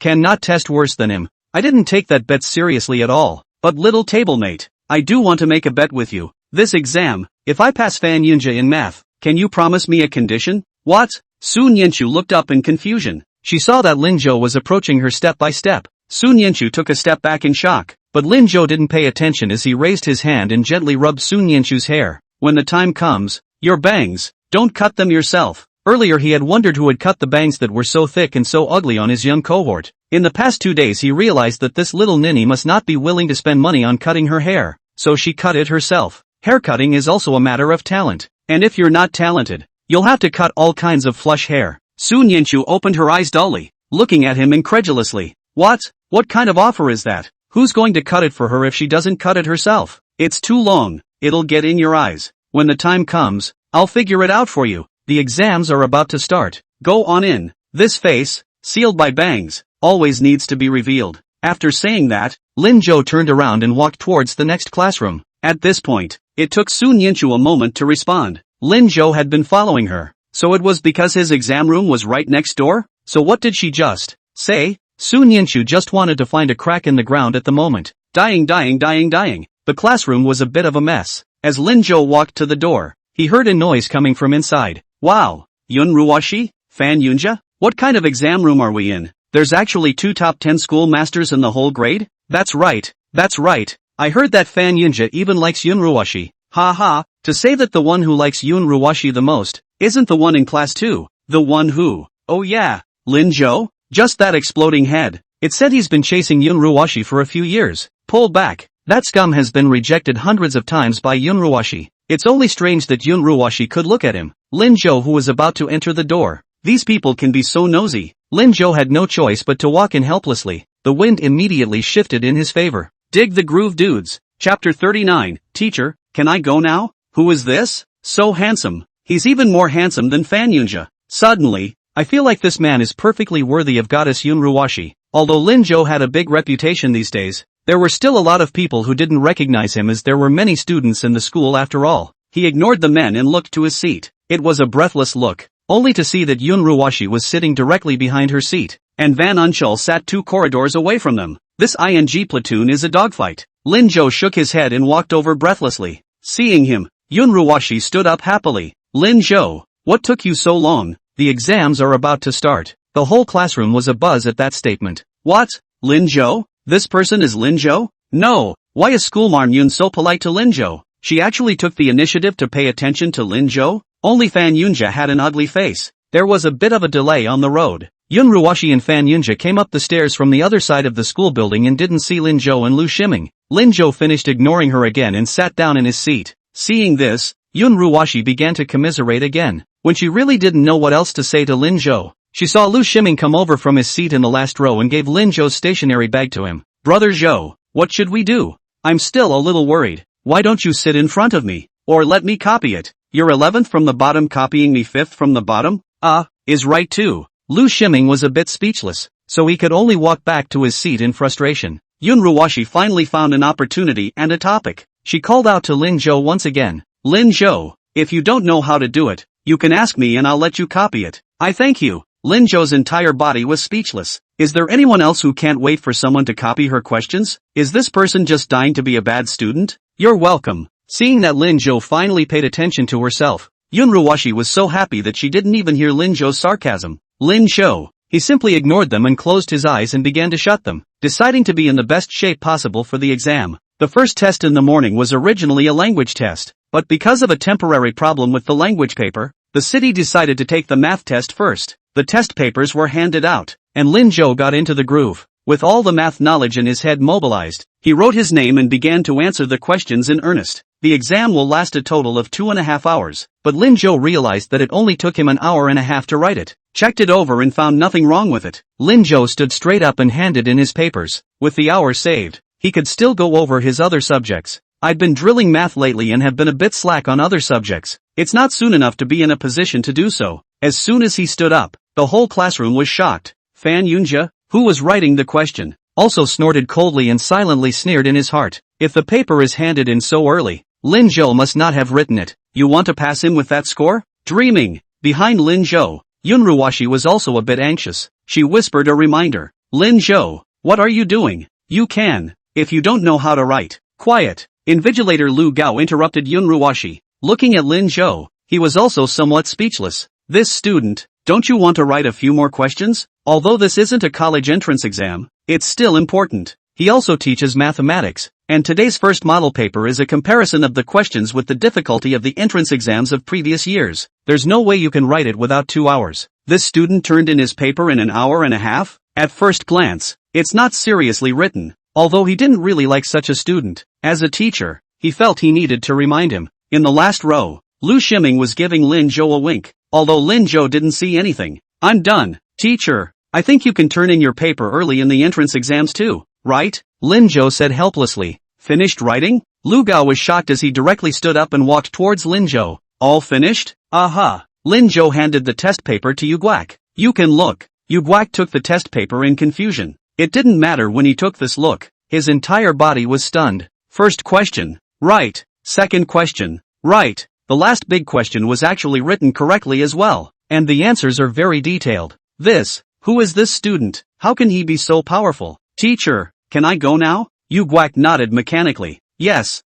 cannot test worse than him. I didn't take that bet seriously at all. But little tablemate, I do want to make a bet with you. This exam, if I pass Fan Yunja in math, can you promise me a condition? What? Sun Yanchu looked up in confusion. She saw that Lin Zhou was approaching her step by step. Sun Yanchu took a step back in shock, but Lin Zhou didn't pay attention as he raised his hand and gently rubbed Sun Yanchu's hair. When the time comes, your bangs, don't cut them yourself. Earlier he had wondered who had cut the bangs that were so thick and so ugly on his young cohort. In the past 2 days he realized that this little ninny must not be willing to spend money on cutting her hair, so she cut it herself. Haircutting is also a matter of talent, and if you're not talented, you'll have to cut all kinds of flush hair. Soon Yinshu opened her eyes dully, looking at him incredulously. What kind of offer is that? Who's going to cut it for her if she doesn't cut it herself? It's too long, it'll get in your eyes. When the time comes, I'll figure it out for you. The exams are about to start. Go on in. This face, sealed by bangs, always needs to be revealed. After saying that, Lin Zhou turned around and walked towards the next classroom. At this point, it took Sun Yinshu a moment to respond. Lin Zhou had been following her, so it was because his exam room was right next door? So what did she just say? Sun Yinshu just wanted to find a crack in the ground at the moment. Dying. The classroom was a bit of a mess. As Lin Zhou walked to the door, he heard a noise coming from inside. Wow! Yun Ruoshi? Fan Yunja? What kind of exam room are we in? There's actually 2 top 10 school masters in the whole grade? That's right. I heard that Fan Yunja even likes Yun Ruoshi. Ha, to say that the one who likes Yun Ruoshi the most isn't the one in class 2. The one who, oh yeah, Lin Zhou? Just that exploding head. It said he's been chasing Yun Ruoshi for a few years. Pull back. That scum has been rejected hundreds of times by Yun Ruoshi. It's only strange that Yun Ruoshi could look at him. Lin Zhou, who was about to enter the door. These people can be so nosy. Lin Zhou had no choice but to walk in helplessly. The wind immediately shifted in his favor. Dig the groove, dudes. Chapter 39. Teacher, can I go now? Who is this? So handsome. He's even more handsome than Fan Yunja. Suddenly, I feel like this man is perfectly worthy of goddess Yun Ruoshi. Although Lin Zhou had a big reputation these days, there were still a lot of people who didn't recognize him, as there were many students in the school after all. He ignored the men and looked to his seat. It was a breathless look, only to see that Yun Ruoshi was sitting directly behind her seat, and Van Unchul sat 2 corridors away from them. This ING platoon is a dogfight. Lin Zhou shook his head and walked over breathlessly. Seeing him, Yun Ruoshi stood up happily. Lin Zhou, what took you so long? The exams are about to start. The whole classroom was abuzz at that statement. What? Lin Zhou? This person is Lin Zhou? No, why is schoolmarm Yun so polite to Lin Zhou? She actually took the initiative to pay attention to Lin Zhou? Only Fan Yunja had an ugly face. There was a bit of a delay on the road. Yun Ruoshi and Fan Yunja came up the stairs from the other side of the school building and didn't see Lin Zhou and Lu Shiming. Lin Zhou finished ignoring her again and sat down in his seat. Seeing this, Yun Ruoshi began to commiserate again. When she really didn't know what else to say to Lin Zhou, she saw Lu Shiming come over from his seat in the last row and gave Lin Zhou's stationery bag to him. Brother Zhou, what should we do? I'm still a little worried. Why don't you sit in front of me? Or let me copy it. You're 11th from the bottom copying me 5th from the bottom? Is right too. Lu Shiming was a bit speechless, so he could only walk back to his seat in frustration. Yun Ruoshi finally found an opportunity and a topic. She called out to Lin Zhou once again. Lin Zhou, if you don't know how to do it, you can ask me and I'll let you copy it. I thank you. Lin Zhou's entire body was speechless. Is there anyone else who can't wait for someone to copy her questions? Is this person just dying to be a bad student? You're welcome. Seeing that Lin Zhou finally paid attention to herself, Yun Ruoshi was so happy that she didn't even hear Lin Zhou's sarcasm. Lin Zhou. He simply ignored them and closed his eyes and began to shut them, deciding to be in the best shape possible for the exam. The first test in the morning was originally a language test, but because of a temporary problem with the language paper, the city decided to take the math test first. The test papers were handed out, and Lin Zhou got into the groove. With all the math knowledge in his head mobilized, he wrote his name and began to answer the questions in earnest. The exam will last a total of 2.5 hours, but Lin Zhou realized that it only took him an hour and a half to write it. Checked it over and found nothing wrong with it. Lin Zhou stood straight up and handed in his papers. With the hour saved, he could still go over his other subjects. I've been drilling math lately and have been a bit slack on other subjects. It's not soon enough to be in a position to do so. As soon as he stood up, the whole classroom was shocked. Fan Yunja, who was writing the question, also snorted coldly and silently sneered in his heart. If the paper is handed in so early, Lin Zhou must not have written it. You want to pass him with that score? Dreaming. Behind Lin Zhou, Yun Ruoshi was also a bit anxious. She whispered a reminder. Lin Zhou, what are you doing? You can. If you don't know how to write. Quiet. Invigilator Lu Gao interrupted Yun Ruoshi. Looking at Lin Zhou, he was also somewhat speechless. This student, don't you want to write a few more questions? Although this isn't a college entrance exam, it's still important. He also teaches mathematics, and today's first model paper is a comparison of the questions with the difficulty of the entrance exams of previous years. There's no way you can write it without 2 hours. This student turned in his paper in an hour and a half? At first glance, it's not seriously written, although he didn't really like such a student. As a teacher, he felt he needed to remind him. In the last row, Lu Shiming was giving Lin Zhou a wink, although Lin Zhou didn't see anything. I'm done, teacher. I think you can turn in your paper early in the entrance exams too, right? Lin Zhou said helplessly. Finished writing? Lu Gao was shocked as he directly stood up and walked towards Lin Zhou. All finished? Aha! Lin Zhou handed the test paper to Yu Guak. You can look. Yu Guak took the test paper in confusion. It didn't matter when he took this look. His entire body was stunned. First question. Right. Second question. Right. The last big question was actually written correctly as well. And the answers are very detailed. Who is this student? How can he be so powerful? Teacher, can I go now? Yu Guak nodded mechanically. Yes.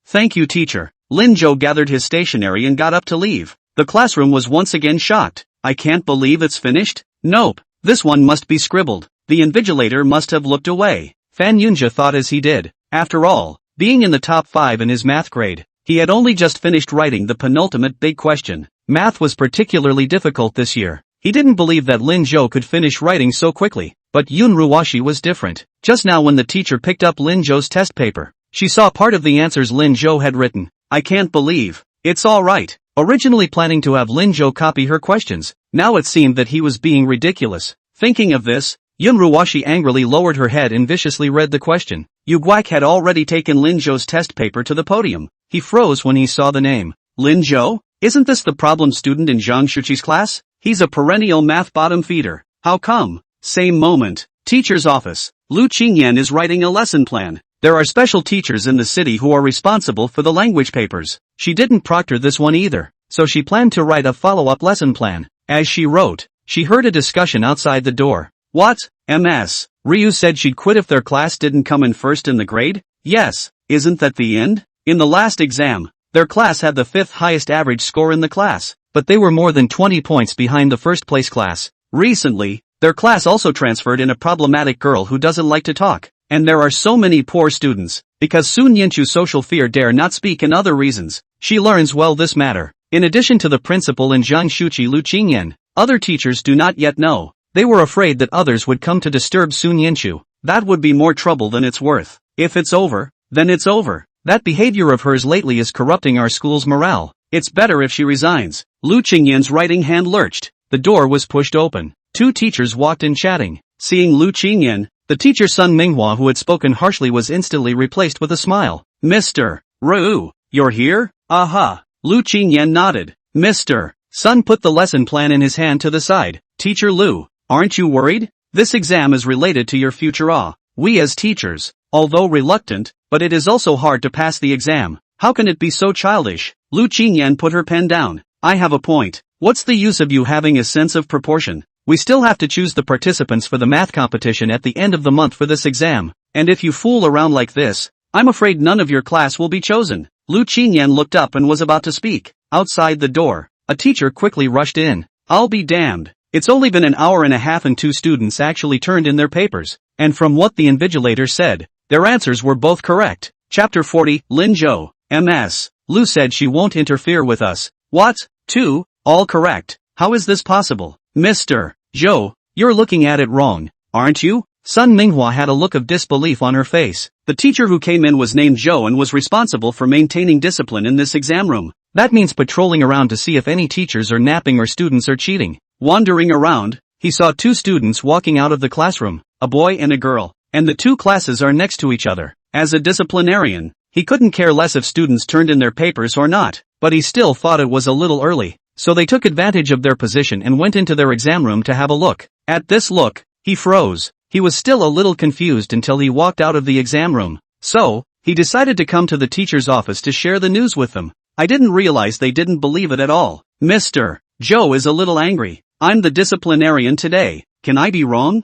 Thank you, teacher. Lin Zhou gathered his stationery and got up to leave. The classroom was once again shocked. I can't believe it's finished? Nope. This one must be scribbled. The invigilator must have looked away. Fan Yunjia thought as he did. After all, being in the top 5 in his math grade, he had only just finished writing the penultimate big question. Math was particularly difficult this year. He didn't believe that Lin Zhou could finish writing so quickly. But Yun Ruwashi was different. Just now when the teacher picked up Lin Zhou's test paper, she saw part of the answers Lin Zhou had written. I can't believe. It's alright. Originally planning to have Lin Zhou copy her questions, now it seemed that he was being ridiculous. Thinking of this, Yun Ruwashi angrily lowered her head and viciously read the question. Yu Guak had already taken Lin Zhou's test paper to the podium. He froze when he saw the name. Lin Zhou? Isn't this the problem student in Zhang Shuqi's class? He's a perennial math bottom feeder. How come? Same moment. Teacher's office. Lu Qingyan is writing a lesson plan. There are special teachers in the city who are responsible for the language papers. She didn't proctor this one either, so she planned to write a follow-up lesson plan. As she wrote, she heard a discussion outside the door. What? MS. Ryu said she'd quit if their class didn't come in first in the grade? Yes. Isn't that the end? In the last exam, their class had the 5th highest average score in the class, but they were more than 20 points behind the first place class. Recently, their class also transferred in a problematic girl who doesn't like to talk. And there are so many poor students, because Sun Yinchu's social fear dare not speak and other reasons. She learns well this matter. In addition to the principal and Zhang Shuqi Lu Qingyan, other teachers do not yet know. They were afraid that others would come to disturb Sun Yinchu. That would be more trouble than it's worth. If it's over, then it's over. That behavior of hers lately is corrupting our school's morale. It's better if she resigns. Lu Qingyan's writing hand lurched. The door was pushed open. 2 teachers walked in chatting. Seeing Lu Qingyan, the teacher Sun Manhwa who had spoken harshly was instantly replaced with a smile. Mr. Ru, you're here? Aha. Lu Qingyan nodded. Mr. Sun put the lesson plan in his hand to the side. Teacher Lu, aren't you worried? This exam is related to your future. We as teachers, although reluctant, but it is also hard to pass the exam. How can it be so childish? Lu Qingyan put her pen down. I have a point. What's the use of you having a sense of proportion? We still have to choose the participants for the math competition at the end of the month for this exam, and if you fool around like this, I'm afraid none of your class will be chosen. Lu Qingyan looked up and was about to speak. Outside the door, a teacher quickly rushed in. I'll be damned. It's only been an hour and a half and 2 students actually turned in their papers, and from what the invigilator said, their answers were both correct. Chapter 40, Lin Zhou, MS. Lu said she won't interfere with us. What? 2? All correct. How is this possible? Mr. Zhou, you're looking at it wrong, aren't you? Sun Manhwa had a look of disbelief on her face. The teacher who came in was named Zhou and was responsible for maintaining discipline in this exam room. That means patrolling around to see if any teachers are napping or students are cheating. Wandering around, he saw 2 students walking out of the classroom, a boy and a girl, and the 2 classes are next to each other. As a disciplinarian, he couldn't care less if students turned in their papers or not, but he still thought it was a little early. So they took advantage of their position and went into their exam room to have a look. At this look, he froze. He was still a little confused until he walked out of the exam room. So, he decided to come to the teacher's office to share the news with them. I didn't realize they didn't believe it at all. Mr. Zhou is a little angry. I'm the disciplinarian today. Can I be wrong?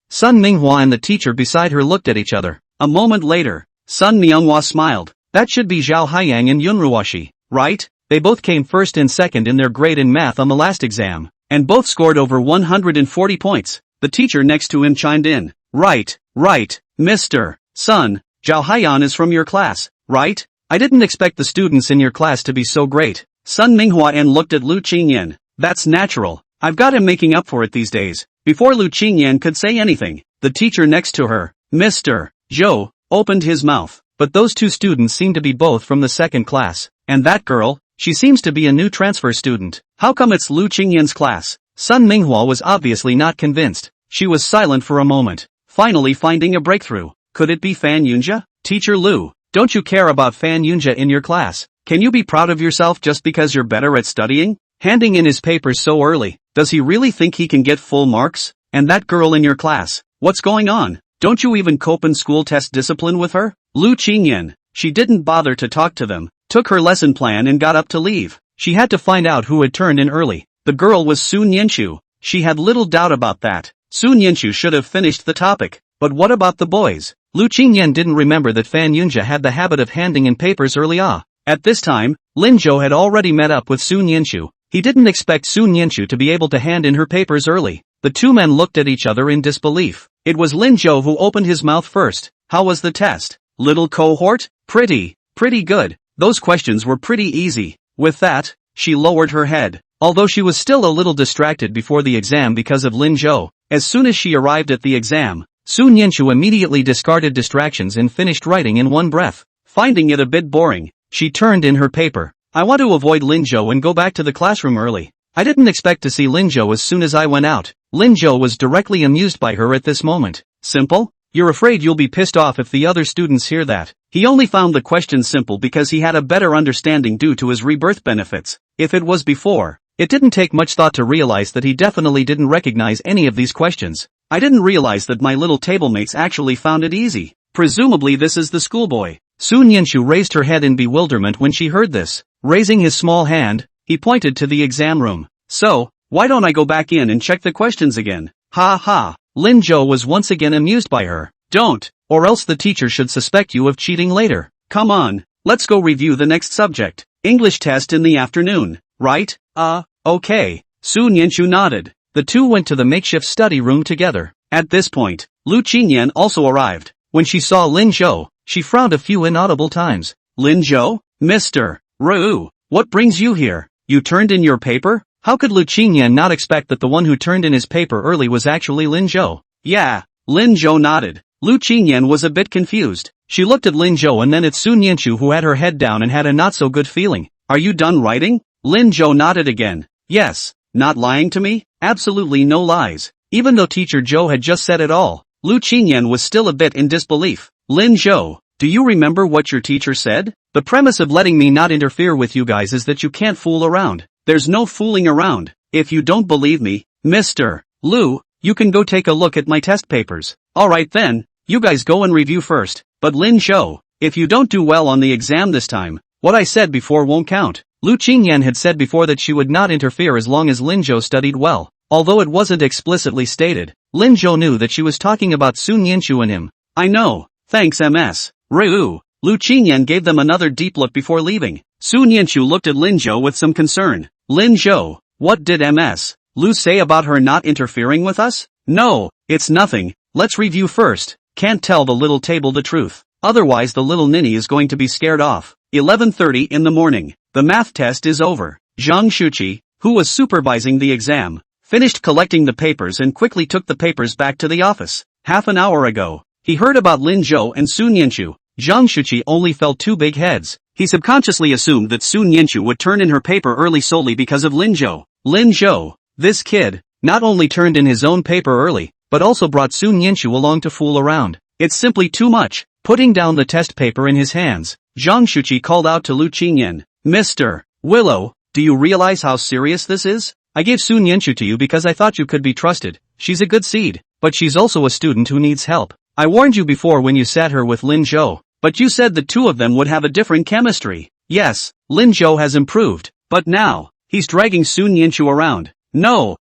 Sun Manhwa and the teacher beside her looked at each other. A moment later, Sun Manhwa smiled. That should be Zhao Haiyang and Yun Ruwashi, right? They both came first and second in their grade in math on the last exam, and both scored over 140 points. The teacher next to him chimed in. Right, Mr. Sun, Zhao Haiyan is from your class, right? I didn't expect the students in your class to be so great. Sun Manhua looked at Lu Qingyan. That's natural. I've got him making up for it these days. Before Lu Qingyan could say anything, the teacher next to her, Mr. Zhou, opened his mouth. But those two students seem to be both from the second class. And that girl, she seems to be a new transfer student. How come it's Lu Qingyan's class? Sun Minghua was obviously not convinced. She was silent for a moment, finally finding a breakthrough. Could it be Fan Yunjia? Teacher Lu, don't you care about Fan Yunjia in your class? Can you be proud of yourself just because you're better at studying? Handing in his papers so early, does he really think he can get full marks? And that girl in your class, what's going on? Don't you even cope in school test discipline with her? Lu Qingyan, she didn't bother to talk to them, took her lesson plan and got up to leave. She had to find out who had turned in early. The girl was Sun Yenshu. She had little doubt about that. Sun Yenshu should have finished the topic. But what about the boys? Lu Qingyan didn't remember that Fan Yunjia had the habit of handing in papers early. At this time, Lin Zhou had already met up with Sun Yenshu. He didn't expect Sun Yenshu to be able to hand in her papers early. The two men looked at each other in disbelief. It was Lin Zhou who opened his mouth first. How was the test? Little cohort? Pretty good. Those questions were pretty easy. With that, she lowered her head. Although she was still a little distracted before the exam because of Lin Zhou, as soon as she arrived at the exam, Sun Yenshu immediately discarded distractions and finished writing in one breath. Finding it a bit boring, she turned in her paper. I want to avoid Lin Zhou and go back to the classroom early. I didn't expect to see Lin Zhou as soon as I went out. Lin Zhou was directly amused by her at this moment. Simple? You're afraid you'll be pissed off if the other students hear that. He only found the question simple because he had a better understanding due to his rebirth benefits. If it was before, it didn't take much thought to realize that he definitely didn't recognize any of these questions. I didn't realize that my little tablemates actually found it easy. Presumably this is the schoolboy. Sun Yenshu raised her head in bewilderment when she heard this. Raising his small hand, he pointed to the exam room. So, why don't I go back in and check the questions again? Ha ha. Lin Zhou was once again amused by her. Don't, or else the teacher should suspect you of cheating later. Come on, let's go review the next subject. English test in the afternoon, right? Okay. Sun Yenshu nodded. The two went to the makeshift study room together. At this point, Lu Qingyan also arrived. When she saw Lin Zhou, she frowned a few inaudible times. Lin Zhou? Mr. Ru, what brings you here? You turned in your paper? How could Lu Qingyan not expect that the one who turned in his paper early was actually Lin Zhou? Yeah, Lin Zhou nodded. Lu Qingyan was a bit confused. She looked at Lin Zhou and then at Sun Yenshu who had her head down and had a not so good feeling. Are you done writing? Lin Zhou nodded again. Yes. Not lying to me? Absolutely no lies. Even though Teacher Zhou had just said it all, Lu Qingyan was still a bit in disbelief. Lin Zhou, do you remember what your teacher said? The premise of letting me not interfere with you guys is that you can't fool around. There's no fooling around. If you don't believe me, Mr. Lu, you can go take a look at my test papers. Alright then, you guys go and review first. But Lin Zhou, if you don't do well on the exam this time, what I said before won't count. Lu Qingyan had said before that she would not interfere as long as Lin Zhou studied well. Although it wasn't explicitly stated, Lin Zhou knew that she was talking about Sun Yenshu and him. I know, thanks Ms. Ryu. Lu Qingyan gave them another deep look before leaving. Sun Yenshu looked at Lin Zhou with some concern. Lin Zhou, what did Ms. Lu say about her not interfering with us? No, it's nothing. Let's review first. Can't tell the little table the truth. Otherwise the little ninny is going to be scared off. 11:30 in the morning. The math test is over. Zhang Shuqi, who was supervising the exam, finished collecting the papers and quickly took the papers back to the office. Half an hour ago, he heard about Lin Zhou and Sun Yenshu. Zhang Shuqi only felt two big heads. He subconsciously assumed that Sun Yenshu would turn in her paper early solely because of Lin Zhou. Lin Zhou, this kid, not only turned in his own paper early, but also brought Sun Yenshu along to fool around. It's simply too much. Putting down the test paper in his hands, Zhang Shuqi called out to Lu Qingyan. Mr. Willow, do you realize how serious this is? I gave Sun Yenshu to you because I thought you could be trusted. She's a good seed, but she's also a student who needs help. I warned you before when you sat her with Lin Zhou, but you said the two of them would have a different chemistry. Yes, Lin Zhou has improved, but now, he's dragging Sun Yenshu around. No,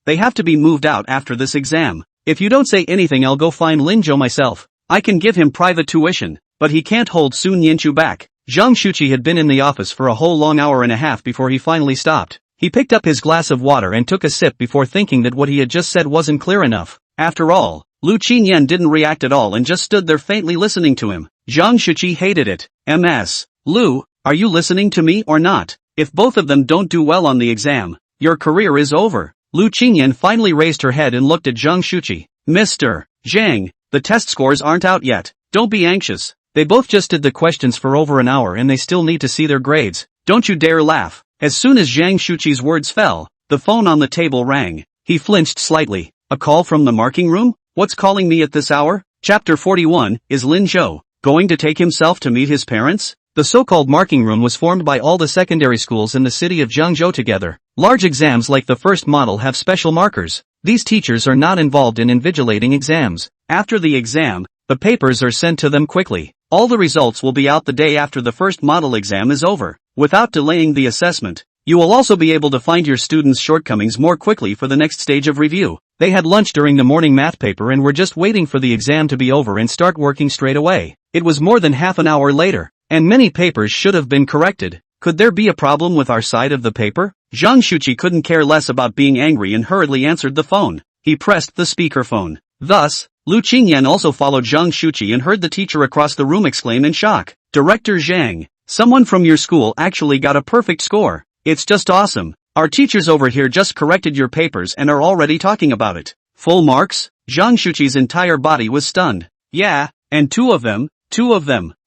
they have to be moved out after this exam. If you don't say anything I'll go find Lin Zhou myself. I can give him private tuition, but he can't hold Sun Yenshu back. Zhang Shuqi had been in the office for a whole long hour and a half before he finally stopped. He picked up his glass of water and took a sip before thinking that what he had just said wasn't clear enough. After all, Lu Qingyan didn't react at all and just stood there faintly listening to him. Zhang Shuqi hated it. Ms. Lu, are you listening to me or not? If both of them don't do well on the exam, your career is over. Lu Qingyan finally raised her head and looked at Zhang Shuqi. Mr. Zhang, the test scores aren't out yet. Don't be anxious. They both just did the questions for over an hour and they still need to see their grades. Don't you dare laugh. As soon as Zhang Shuqi's words fell, the phone on the table rang. He flinched slightly. A call from the marking room? What's calling me at this hour? Chapter 41, is Lin Zhou going to take himself to meet his parents? The so-called marking room was formed by all the secondary schools in the city of Zhangzhou together. Large exams like the first model have special markers. These teachers are not involved in invigilating exams. After the exam, the papers are sent to them quickly. All the results will be out the day after the first model exam is over. Without delaying the assessment, you will also be able to find your students' shortcomings more quickly for the next stage of review. They had lunch during the morning math paper and were just waiting for the exam to be over and start working straight away. It was more than half an hour later, and many papers should have been corrected. Could there be a problem with our side of the paper? Zhang Shuqi couldn't care less about being angry and hurriedly answered the phone. He pressed the speakerphone. Thus, Lu Qingyan also followed Zhang Shuqi and heard the teacher across the room exclaim in shock. Director Zhang, someone from your school actually got a perfect score. It's just awesome. Our teachers over here just corrected your papers and are already talking about it. Full marks? Zhang Shuqi's entire body was stunned. Yeah, and two of them.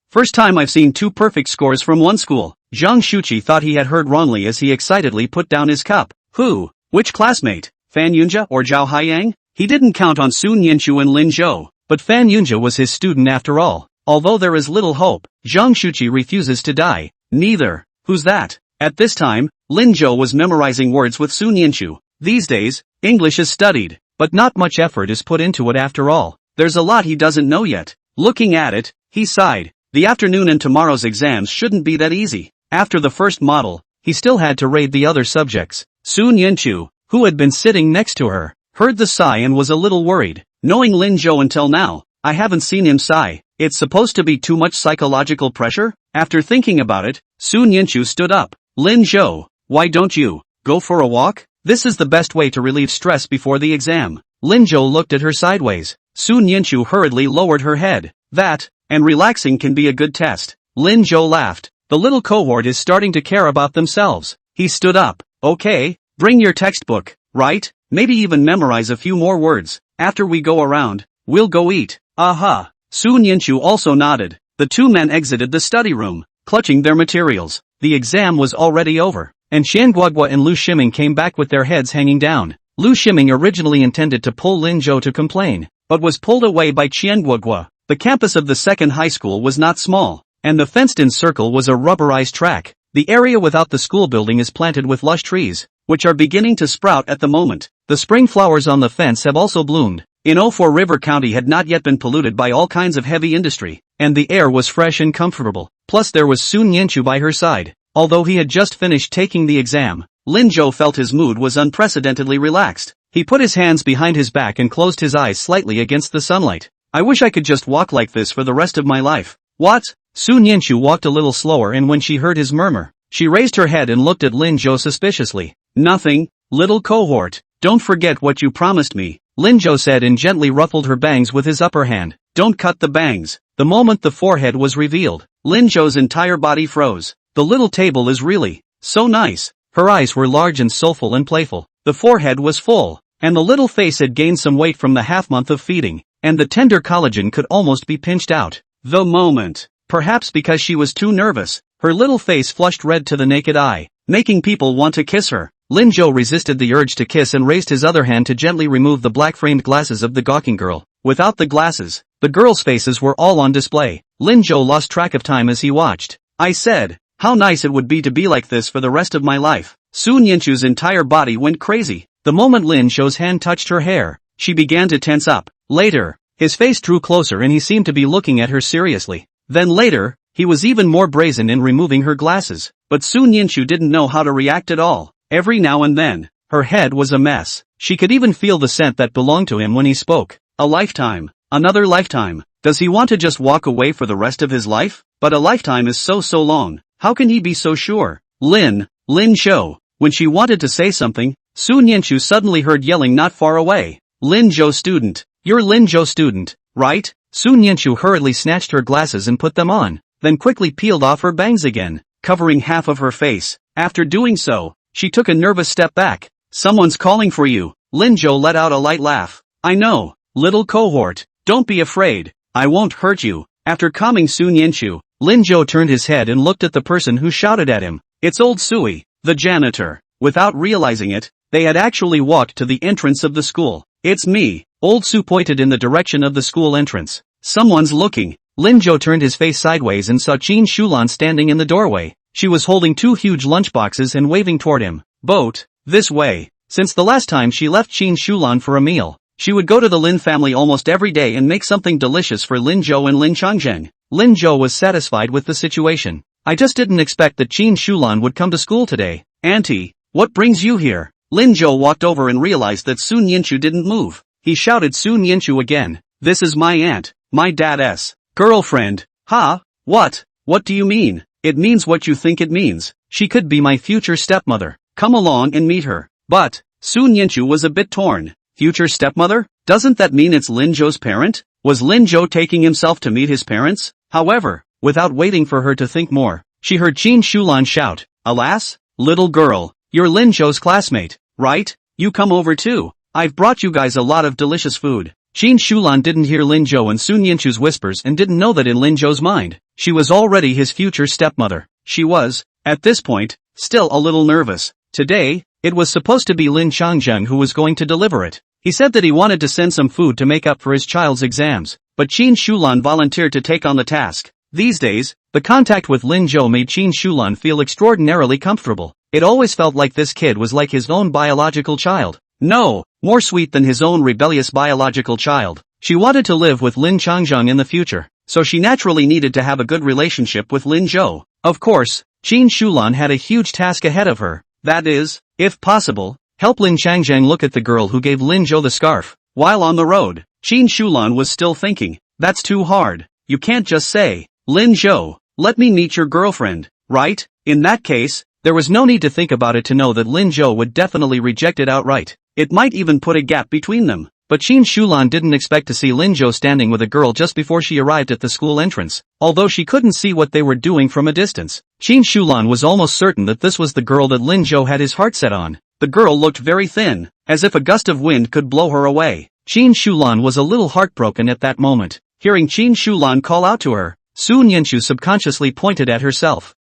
First time I've seen two perfect scores from one school. Zhang Shuqi thought he had heard wrongly as he excitedly put down his cup. Who? Which classmate? Fan Yunjia or Zhao Haiyang? He didn't count on Sun Yanchu and Lin Zhou, but Fan Yunjia was his student after all. Although there is little hope, Zhang Shuqi refuses to die. Neither. Who's that? At this time, Lin Zhou was memorizing words with Sun Yanchu. These days, English is studied, but not much effort is put into it after all. There's a lot he doesn't know yet. Looking at it, he sighed. The afternoon and tomorrow's exams shouldn't be that easy. After the first model, he still had to raid the other subjects. Sun Yanchu, who had been sitting next to her, heard the sigh and was a little worried. Knowing Lin Zhou until now, I haven't seen him sigh. It's supposed to be too much psychological pressure? After thinking about it, Sun Yanchu stood up. Lin Zhou, why don't you go for a walk? This is the best way to relieve stress before the exam. Lin Zhou looked at her sideways. Sun Yanchu hurriedly lowered her head. That, and relaxing can be a good test. Lin Zhou laughed. The little cohort is starting to care about themselves. He stood up. Okay, bring your textbook, right? Maybe even memorize a few more words. After we go around, we'll go eat. Aha. Sun Yanchu also nodded. The two men exited the study room, clutching their materials. The exam was already over, and Xian Guoguo and Lu Shiming came back with their heads hanging down. Lu Shiming originally intended to pull Lin Zhou to complain, but was pulled away by Qian Guoguo. The campus of the second high school was not small, and the fenced-in circle was a rubberized track. The area without the school building is planted with lush trees, which are beginning to sprout at the moment. The spring flowers on the fence have also bloomed. For River County had not yet been polluted by all kinds of heavy industry, and the air was fresh and comfortable. Plus there was Sun Yanchu by her side. Although he had just finished taking the exam, Lin Zhou felt his mood was unprecedentedly relaxed. He put his hands behind his back and closed his eyes slightly against the sunlight. I wish I could just walk like this for the rest of my life. What? Sun Yanchu walked a little slower, and when she heard his murmur, she raised her head and looked at Lin Zhou suspiciously. Nothing, little cohort. Don't forget what you promised me, Lin Zhou said and gently ruffled her bangs with his upper hand. Don't cut the bangs. The moment the forehead was revealed, Lin Zhou's entire body froze. The little table is really so nice. Her eyes were large and soulful and playful. The forehead was full, and the little face had gained some weight from the half-month of feeding, and the tender collagen could almost be pinched out. The moment, perhaps because she was too nervous, her little face flushed red to the naked eye, making people want to kiss her. Lin Zhou resisted the urge to kiss and raised his other hand to gently remove the black-framed glasses of the gawking girl. Without the glasses, the girls' faces were all on display. Lin Zhou lost track of time as he watched. I said, how nice it would be to be like this for the rest of my life. Sun Yanchu's entire body went crazy. The moment Lin Zhou's hand touched her hair, she began to tense up. Later, his face drew closer and he seemed to be looking at her seriously. Then later, he was even more brazen in removing her glasses. But Sun Yanchu didn't know how to react at all. Every now and then, her head was a mess. She could even feel the scent that belonged to him when he spoke. A lifetime. Another lifetime. Does he want to just walk away for the rest of his life? But a lifetime is so long. How can he be so sure? Lin Zhou. When she wanted to say something, Sun Yanchu suddenly heard yelling not far away. Lin Zhou student. You're Lin Zhou student, right? Sun Yanchu hurriedly snatched her glasses and put them on, then quickly peeled off her bangs again, covering half of her face. After doing so, she took a nervous step back. Someone's calling for you. Lin Jo let out a light laugh. I know, little cohort, don't be afraid, I won't hurt you. After calming Sun Yinchu, Lin Jo turned his head and looked at the person who shouted at him. It's old Sui, the janitor. Without realizing it, they had actually walked to the entrance of the school. It's me. Old Su pointed in the direction of the school entrance. Someone's looking. Lin Jo turned his face sideways and saw Qin Shulan standing in the doorway. She was holding 2 huge lunchboxes and waving toward him. Boat, this way. Since the last time she left Qin Shulan for a meal, she would go to the Lin family almost every day and make something delicious for Lin Jo and Lin Changjeng. Lin Jo was satisfied with the situation. I just didn't expect that Qin Shulan would come to school today. Auntie, what brings you here? Lin Jo walked over and realized that Sun Yinchu didn't move. He shouted Sun Yinchu again. This is my aunt, my dad's girlfriend. Huh? What? What do you mean? It means what you think it means. She could be my future stepmother. Come along and meet her. But, Sun Yinchu was a bit torn. Future stepmother? Doesn't that mean it's Lin Jo's parent? Was Lin Jo taking himself to meet his parents? However, without waiting for her to think more, she heard Qin Shulan shout, Alas, little girl, you're Lin Jo's classmate, right? You come over too. I've brought you guys a lot of delicious food. Qin Shulan didn't hear Lin Jo and Sun Yinchu's whispers and didn't know that in Lin Jo's mind, she was already his future stepmother. She was, at this point, still a little nervous. Today, it was supposed to be Lin Changjeng who was going to deliver it. He said that he wanted to send some food to make up for his child's exams, but Qin Shulan volunteered to take on the task. These days, the contact with Lin Jo made Qin Shulan feel extraordinarily comfortable. It always felt like this kid was like his own biological child. No, more sweet than his own rebellious biological child. She wanted to live with Lin Changjeng in the future, so she naturally needed to have a good relationship with Lin Jo. Of course, Qin Shulan had a huge task ahead of her. That is, if possible, help Lin Changjeng look at the girl who gave Lin Jo the scarf. While on the road, Qin Shulan was still thinking, that's too hard. You can't just say, Lin Jo, let me meet your girlfriend, right? In that case, there was no need to think about it to know that Lin Jo would definitely reject it outright. It might even put a gap between them. But Qin Shulan didn't expect to see Lin Jo standing with a girl just before she arrived at the school entrance, although she couldn't see what they were doing from a distance. Qin Shulan was almost certain that this was the girl that Lin Jo had his heart set on. The girl looked very thin, as if a gust of wind could blow her away. Qin Shulan was a little heartbroken at that moment. Hearing Qin Shulan call out to her, Sun Yinchu subconsciously pointed at herself.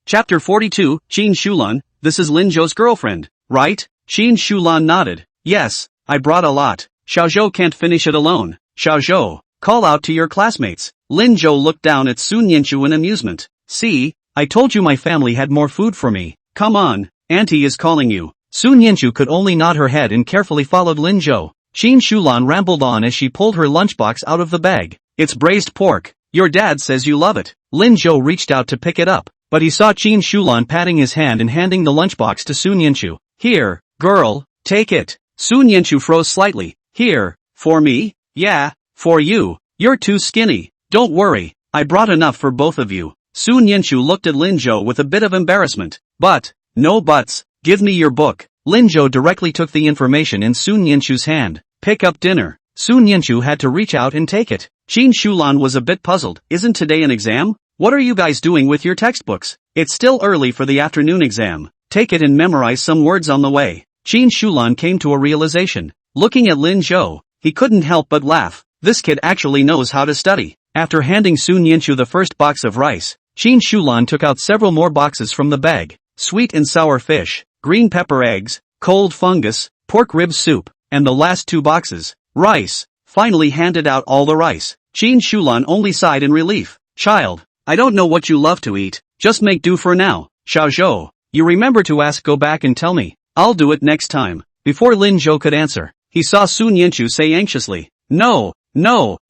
Chapter 42, Qin Shulan, this is Lin Jo's girlfriend, right? Qin Shulan nodded. Yes, I brought a lot. Xiaozhou can't finish it alone. Xiaozhou, call out to your classmates. Lin Jo looked down at Sun Yinchu in amusement. See, I told you my family had more food for me. Come on, Auntie is calling you. Sun Yinchu could only nod her head and carefully followed Lin Jo. Qin Shulan rambled on as she pulled her lunchbox out of the bag. It's braised pork. Your dad says you love it. Lin Jo reached out to pick it up, but he saw Qin Shulan patting his hand and handing the lunchbox to Sun Yinchu. Here, girl, take it. Sun Yinchu froze slightly. Here, for me? Yeah, for you. You're too skinny. Don't worry, I brought enough for both of you. Sun Yinchu looked at Lin Jo with a bit of embarrassment. But, no buts, give me your book. Lin Jo directly took the information in Sun Yinchu's hand. Pick up dinner. Sun Yinchu had to reach out and take it. Qin Shulan was a bit puzzled. Isn't today an exam? What are you guys doing with your textbooks? It's still early for the afternoon exam. Take it and memorize some words on the way. Qin Shulan came to a realization. Looking at Lin Jo, he couldn't help but laugh. This kid actually knows how to study. After handing Sun Yinchu the first box of rice, Qin Shulan took out several more boxes from the bag. Sweet and sour fish, green pepper eggs, cold fungus, pork rib soup, and the last 2 boxes, rice. Finally handed out all the rice. Qin Shulan only sighed in relief. Child, I don't know what you love to eat, just make do for now. Xiaozhou, you remember to ask, go back and tell me. I'll do it next time. Before Lin Jo could answer, he saw Sun Yinchu say anxiously, No,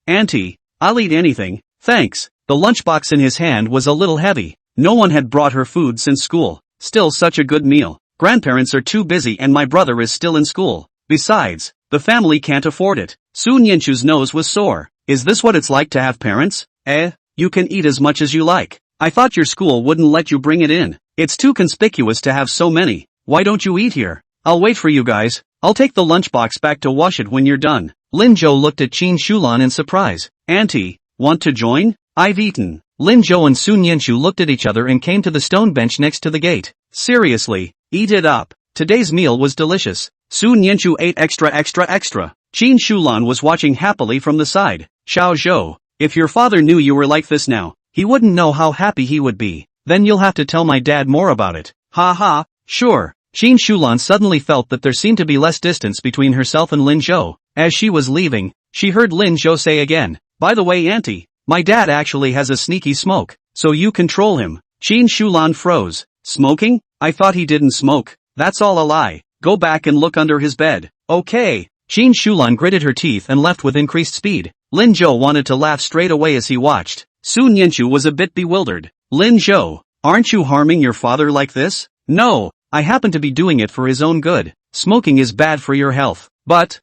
Auntie, I'll eat anything, thanks. The lunchbox in his hand was a little heavy. No one had brought her food since school. Still such a good meal. Grandparents are too busy and my brother is still in school. Besides, the family can't afford it. Sun Yinchu's nose was sore. Is this what it's like to have parents? You can eat as much as you like. I thought your school wouldn't let you bring it in. It's too conspicuous to have so many. Why don't you eat here? I'll wait for you guys. I'll take the lunchbox back to wash it when you're done. Lin Jo looked at Qin Shulan in surprise. Auntie, want to join? I've eaten. Lin Jo and Sun Yinchu looked at each other and came to the stone bench next to the gate. Seriously, Eat it up. Today's meal was delicious. Su Nianchu ate extra. Qin Shulan was watching happily from the side. Xiao Zhou, if your father knew you were like this now, he wouldn't know how happy he would be. Then you'll have to tell my dad more about it. Ha ha, sure. Qin Shulan suddenly felt that there seemed to be less distance between herself and Lin Zhou. As she was leaving, she heard Lin Zhou say again, by the way auntie, my dad actually has a sneaky smoke, so you control him. Qin Shulan froze. Smoking? I thought he didn't smoke. That's all a lie. Go back and look under his bed. Okay. Qin Shulan gritted her teeth and left with increased speed. Lin Zhou wanted to laugh straight away as he watched. Su Nianchu was a bit bewildered. Lin Zhou, aren't you harming your father like this? No, I happen to be doing it for his own good. Smoking is bad for your health. But,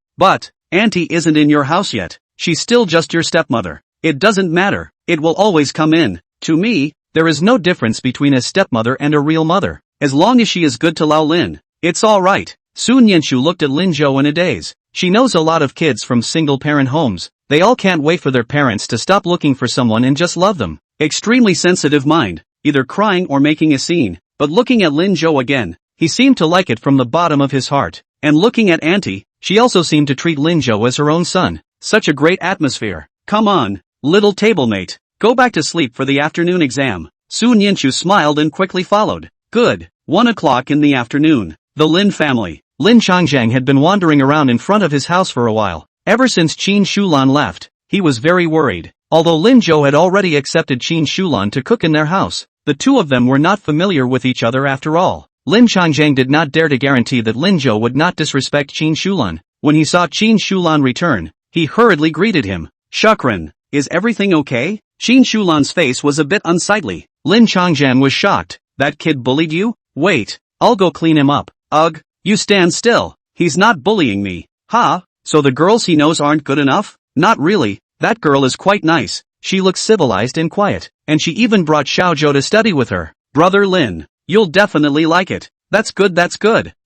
auntie isn't in your house yet. She's still just your stepmother. It doesn't matter. It will always come in. To me, there is no difference between a stepmother and a real mother. As long as she is good to Lao Lin, it's alright. Su Nianchu looked at Lin Zhou in a daze. She knows a lot of kids from single-parent homes. They all can't wait for their parents to stop looking for someone and just love them. Extremely sensitive mind, either crying or making a scene. But looking at Lin Zhou again, he seemed to like it from the bottom of his heart. And looking at auntie, she also seemed to treat Lin Zhou as her own son. Such a great atmosphere. Come on, little tablemate. Go back to sleep for the afternoon exam. Su Nianchu smiled and quickly followed. Good. 1 o'clock in the afternoon. The Lin family. Lin Changjiang had been wandering around in front of his house for a while. Ever since Qin Shulan left, he was very worried. Although Lin Zhou had already accepted Qin Shulan to cook in their house, the two of them were not familiar with each other after all. Lin Changjiang did not dare to guarantee that Lin Zhou would not disrespect Qin Shulan. When he saw Qin Shulan return, he hurriedly greeted him. Shukran, is everything okay? Qin Shulan's face was a bit unsightly. Lin Changjiang was shocked. That kid bullied you? Wait, I'll go clean him up. Ugh, you stand still. He's not bullying me. Ha, so the girls he knows aren't good enough? Not really, that girl is quite nice. She looks civilized and quiet, and she even brought Xiao Zhou to study with her. Brother Lin, you'll definitely like it. That's good.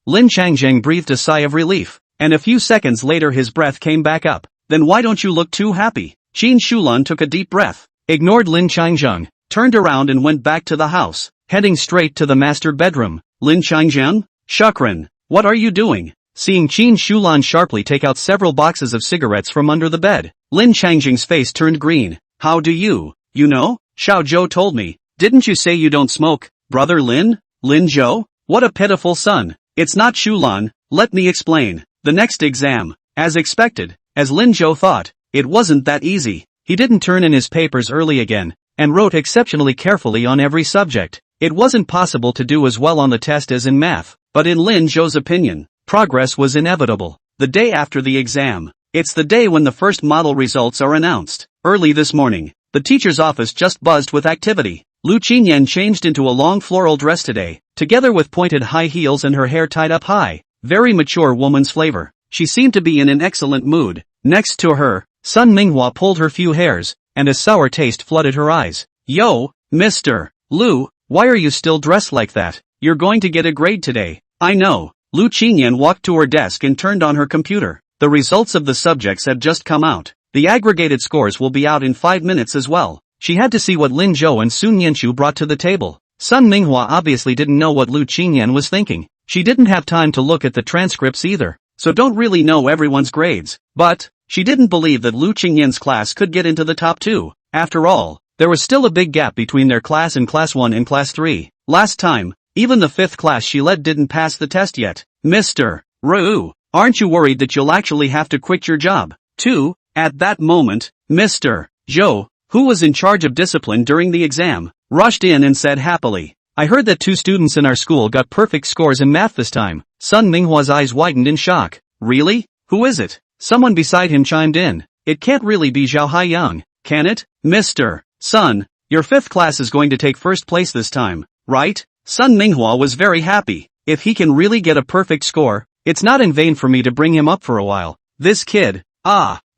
Lin Changjiang breathed a sigh of relief, and a few seconds later his breath came back up. Then why don't you look too happy? Qin Shulan took a deep breath, ignored Lin Changjiang, turned around and went back to the house, heading straight to the master bedroom. Lin Changjiang? Shukran, what are you doing? Seeing Qin Shulan sharply take out several boxes of cigarettes from under the bed, Lin Changjiang's face turned green. How do you know? Xiao Zhou told me. Didn't you say you don't smoke, brother Lin? Lin Zhou? What a pitiful son. It's not Shulan, let me explain. The next exam, as expected, as Lin Zhou thought, it wasn't that easy. He didn't turn in his papers early again, and wrote exceptionally carefully on every subject. It wasn't possible to do as well on the test as in math, but in Lin Zhou's opinion, progress was inevitable. The day after the exam, it's the day when the first model results are announced. Early this morning, the teacher's office just buzzed with activity. Lu Qinyan changed into a long floral dress today, together with pointed high heels and her hair tied up high. Very mature woman's flavor. She seemed to be in an excellent mood. Next to her, Sun Minghua pulled her few hairs, and a sour taste flooded her eyes. Yo, Mr. Lu, why are you still dressed like that? You're going to get a grade today. I know. Lu Qinyan walked to her desk and turned on her computer. The results of the subjects have just come out. The aggregated scores will be out in 5 minutes as well. She had to see what Lin Zhou and Sun Nianchu brought to the table. Sun Minghua obviously didn't know what Lu Qinyan was thinking. She didn't have time to look at the transcripts either, so don't really know everyone's grades. But she didn't believe that Lu Qingyan's class could get into the top 2. After all, there was still a big gap between their class and Class 1 and Class 3. Last time, even the 5th class she led didn't pass the test yet. Mr. Ru, aren't you worried that you'll actually have to quit your job, too? At that moment, Mr. Zhou, who was in charge of discipline during the exam, rushed in and said happily, I heard that 2 students in our school got perfect scores in math this time. Sun Minghua's eyes widened in shock. Really? Who is it? Someone beside him chimed in. It can't really be Zhao Haiyang, can it? Mr. Sun, your 5th class is going to take first place this time, right? Sun Minghua was very happy. If he can really get a perfect score, it's not in vain for me to bring him up for a while. This kid,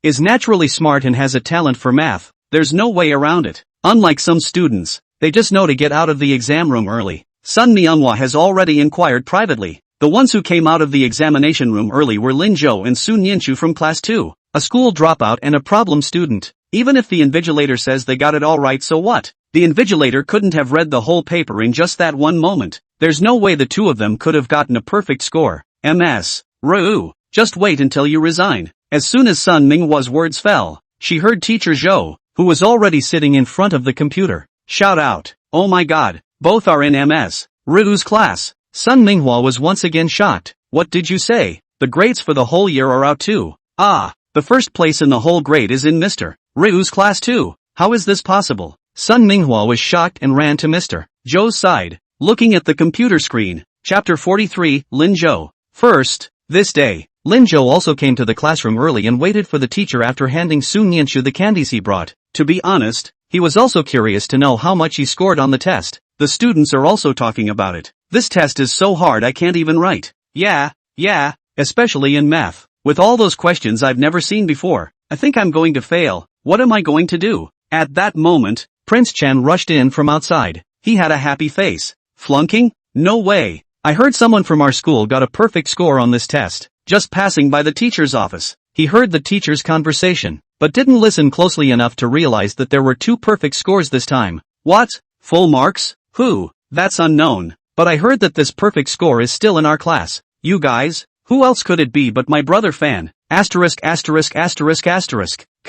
is naturally smart and has a talent for math. There's no way around it. Unlike some students, they just know to get out of the exam room early. Sun Mianhua has already inquired privately. The ones who came out of the examination room early were Lin Zhou and Su Nianchu from Class 2, a school dropout and a problem student. Even if the invigilator says they got it all right, so what? The invigilator couldn't have read the whole paper in just that one moment. There's no way the two of them could have gotten a perfect score. Ms. Ryu, just wait until you resign. As soon as Sun Minghwa's words fell, she heard Teacher Zhou, who was already sitting in front of the computer, shout out, "Oh my god, both are in Ms. Ryu's class." Sun Minghwa was once again shocked. "What did you say? The grades for the whole year are out too." "Ah, the first place in the whole grade is in Mr. Ryu's class too. How is this possible?" Sun Minghwa was shocked and ran to Mr. Zhou's side, looking at the computer screen. Chapter 43, Lin Zhou. First, this day, Lin Zhou also came to the classroom early and waited for the teacher after handing Sun Nianchu the candies he brought. To be honest, he was also curious to know how much he scored on the test. The students are also talking about it. "This test is so hard I can't even write." Yeah, especially in math. With all those questions I've never seen before. I think I'm going to fail. What am I going to do? At that moment, Prince Chan rushed in from outside. He had a happy face. "Flunking? No way. I heard someone from our school got a perfect score on this test." Just passing by the teacher's office, he heard the teacher's conversation, but didn't listen closely enough to realize that there were 2 perfect scores this time. "What? Full marks? Who? That's unknown. But I heard that this perfect score is still in our class. You guys? Who else could it be but my brother Fan?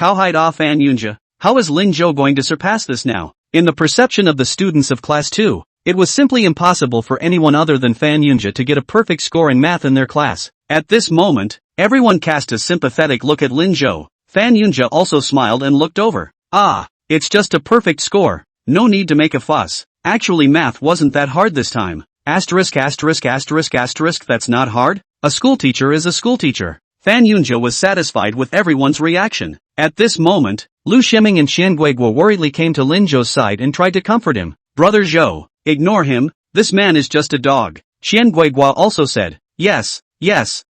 Cowhide off Fan Yunja. How is Lin Zhou going to surpass this now?" In the perception of the students of Class 2, it was simply impossible for anyone other than Fan Yunja to get a perfect score in math in their class. At this moment, everyone cast a sympathetic look at Lin Zhou. Fan Yunja also smiled and looked over. "Ah, it's just a perfect score. No need to make a fuss. Actually math wasn't that hard this time." That's not hard? A schoolteacher is a schoolteacher. Fan Yunja was satisfied with everyone's reaction. At this moment, Lu Shiming and Qian Guigua worriedly came to Lin Zhou's side and tried to comfort him. "Brother Zhou, ignore him, this man is just a dog." Qian Guigua also said, Yes,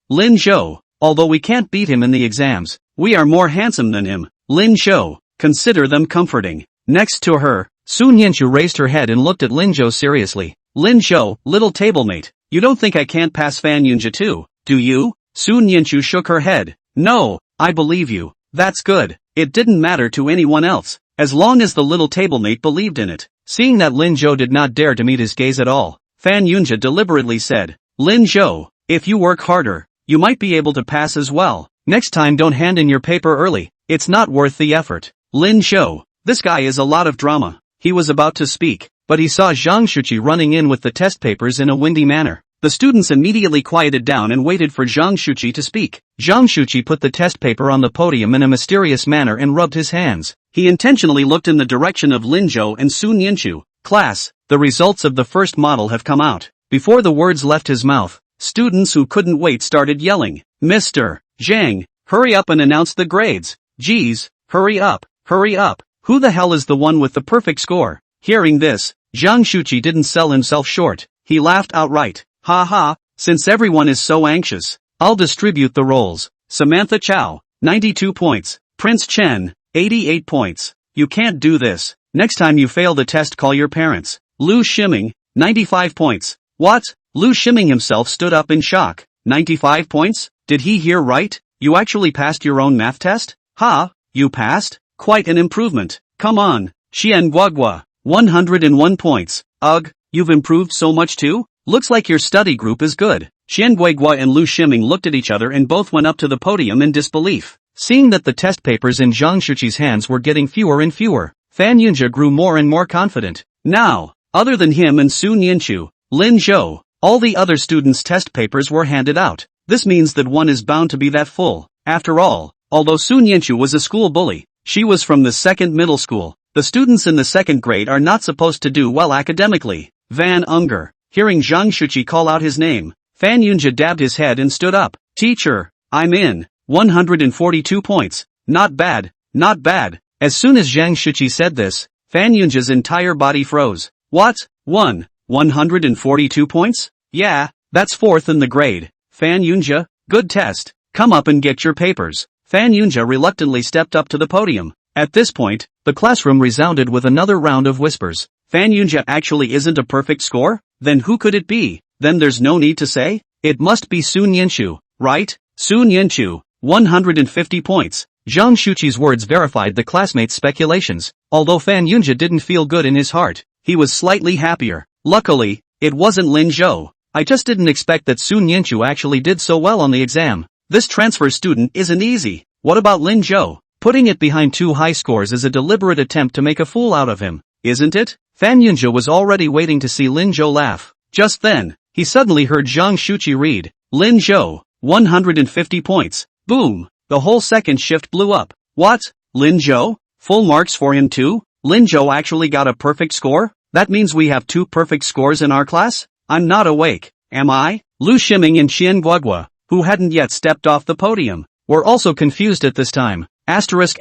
Lin Zhou, although we can't beat him in the exams, we are more handsome than him." Lin Zhou, consider them comforting. Next to her, Sun Yanchu raised her head and looked at Lin Zhou seriously. "Lin Zhou, little tablemate, you don't think I can't pass Fan Yunja too, do you?" Sun Yanchu shook her head. "No, I believe you. That's good." It didn't matter to anyone else, as long as the little tablemate believed in it. Seeing that Lin Zhou did not dare to meet his gaze at all, Fan Yunja deliberately said, "Lin Zhou, if you work harder, you might be able to pass as well. Next time don't hand in your paper early, it's not worth the effort." Lin Zhou, this guy is a lot of drama. He was about to speak, but he saw Zhang Shuqi running in with the test papers in a windy manner. The students immediately quieted down and waited for Zhang Shuqi to speak. Zhang Shuqi put the test paper on the podium in a mysterious manner and rubbed his hands. He intentionally looked in the direction of Lin Zhou and Sun Yanchu. "Class, the results of the first model have come out." Before the words left his mouth, students who couldn't wait started yelling, "Mr. Zhang, hurry up and announce the grades. Geez, hurry up. Who the hell is the one with the perfect score?" Hearing this, Zhang Shuqi didn't sell himself short. He laughed outright. "Ha, since everyone is so anxious, I'll distribute the roles. Samantha Chow, 92 points. Prince Chen, 88 points. You can't do this. Next time you fail the test call your parents." Lu Shiming, 95 points. "What?" Lu Shiming himself stood up in shock. 95 points? Did he hear right? You actually passed your own math test? Ha, you passed? Quite an improvement. Come on. Qian Guagua, 101 points. Ugh, you've improved so much too? Looks like your study group is good. Qian Guigua and Lu Shiming looked at each other and both went up to the podium in disbelief. Seeing that the test papers in Zhang Shuqi's hands were getting fewer and fewer, Fan Yunja grew more and more confident. Now, other than him and Sun Yanchu, Lin Zhou, all the other students' test papers were handed out. This means that one is bound to be that full. After all, although Sun Yanchu was a school bully, she was from the second middle school. The students in the second grade are not supposed to do well academically. Van Unger. Hearing Zhang Shuqi call out his name, Fan Yunja dabbed his head and stood up. "Teacher, I'm in. 142 points. Not bad. As soon as Zhang Shuqi said this, Fan Yunja's entire body froze. "What? 142 points? Yeah, that's 4th in the grade. Fan Yunja, good test. Come up and get your papers." Fan Yunja reluctantly stepped up to the podium. At this point, the classroom resounded with another round of whispers. Fan Yunja actually isn't a perfect score? Then who could it be? Then there's no need to say? It must be Sun Yanchu, right? Sun Yanchu, 150 points. Zhang Shuqi's words verified the classmates' speculations. Although Fan Yunja didn't feel good in his heart, he was slightly happier. Luckily, It wasn't Lin Zhou. I just didn't expect that Sun Yinchu actually did so well on the exam. This transfer student isn't easy. What about Lin Zhou? Putting it behind 2 high scores is a deliberate attempt to make a fool out of him, isn't it? Fan Yunzhe was already waiting to see Lin Zhou laugh. Just then, he suddenly heard Zhang Shuqi read, Lin Zhou, 150 points. Boom! The whole second shift blew up. What? Lin Zhou? Full marks for him too? Lin Zhou actually got a perfect score? That means we have 2 perfect scores in our class? I'm not awake, am I? Lu Shiming and Qian Guoguo, who hadn't yet stepped off the podium, were also confused at this time. Asterisk.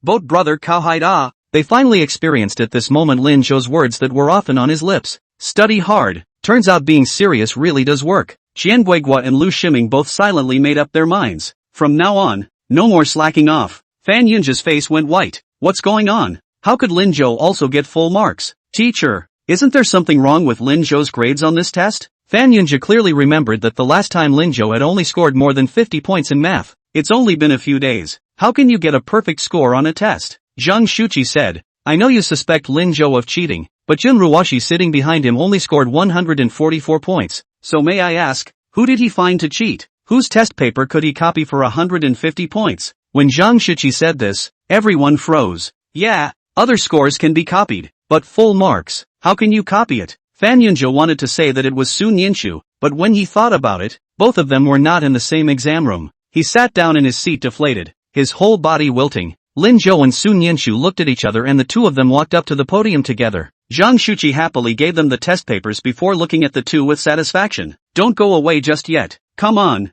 Boat brother Cao Haida. They finally experienced at this moment Lin Zhou's words that were often on his lips. Study hard. Turns out being serious really does work. Qian Guoguo and Lu Shiming both silently made up their minds. From now on, no more slacking off. Fan Yunzhe's face went white. What's going on? How could Lin Zhou also get full marks? Teacher, isn't there something wrong with Lin Zhou's grades on this test? Fan Yunzhe clearly remembered that the last time Lin Zhou had only scored more than 50 points in math. It's only been a few days. How can you get a perfect score on a test? Zhang Shuqi said, I know you suspect Lin Zhou of cheating, but Jun Ruoshi sitting behind him only scored 144 points. So may I ask, who did he find to cheat? Whose test paper could he copy for 150 points? When Zhang Shuqi said this, everyone froze. Yeah, other scores can be copied, but full marks, how can you copy it? Fan Yunzhe wanted to say that it was Sun Yinchu, but when he thought about it, both of them were not in the same exam room. He sat down in his seat deflated, his whole body wilting. Lin Zhou and Sun Yinchu looked at each other and the two of them walked up to the podium together. Zhang Shuqi happily gave them the test papers before looking at the two with satisfaction. Don't go away just yet. Come on.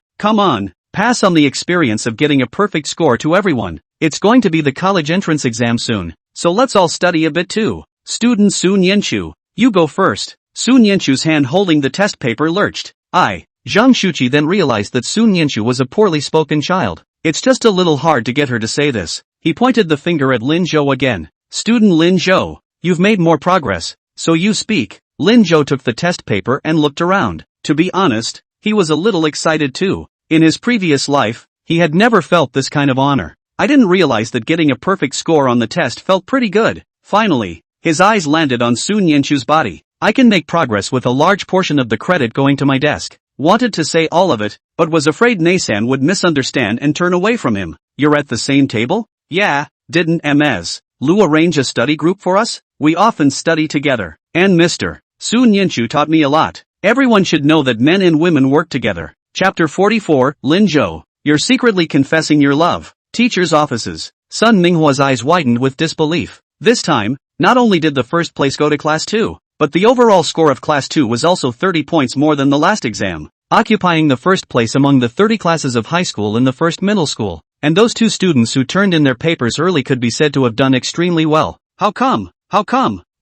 Pass on the experience of getting a perfect score to everyone. It's going to be the college entrance exam soon, so let's all study a bit too. Student Sun Yinchu, you go first. Sun Yinchu's hand holding the test paper lurched. Zhang Shuqi then realized that Sun Yinchu was a poorly spoken child. It's just a little hard to get her to say this. He pointed the finger at Lin Zhou again. Student Lin Zhou, you've made more progress, so you speak. Lin Zhou took the test paper and looked around. To be honest, he was a little excited too. In his previous life, he had never felt this kind of honor. I didn't realize that getting a perfect score on the test felt pretty good. Finally, his eyes landed on Sun Yinchu's body. I can make progress with a large portion of the credit going to my desk. Wanted to say all of it, but was afraid Neisan would misunderstand and turn away from him. You're at the same table? Yeah, didn't Ms. Lu arrange a study group for us? We often study together. And Mr. Sun Yinchu taught me a lot. Everyone should know that men and women work together. Chapter 44, Lin Zhou, you're secretly confessing your love. Teachers' offices. Sun Minghua's eyes widened with disbelief. This time, not only did the first place go to Class 2, but the overall score of Class 2 was also 30 points more than the last exam, occupying the first place among the 30 classes of high school in the first middle school. And those two students who turned in their papers early could be said to have done extremely well. How come?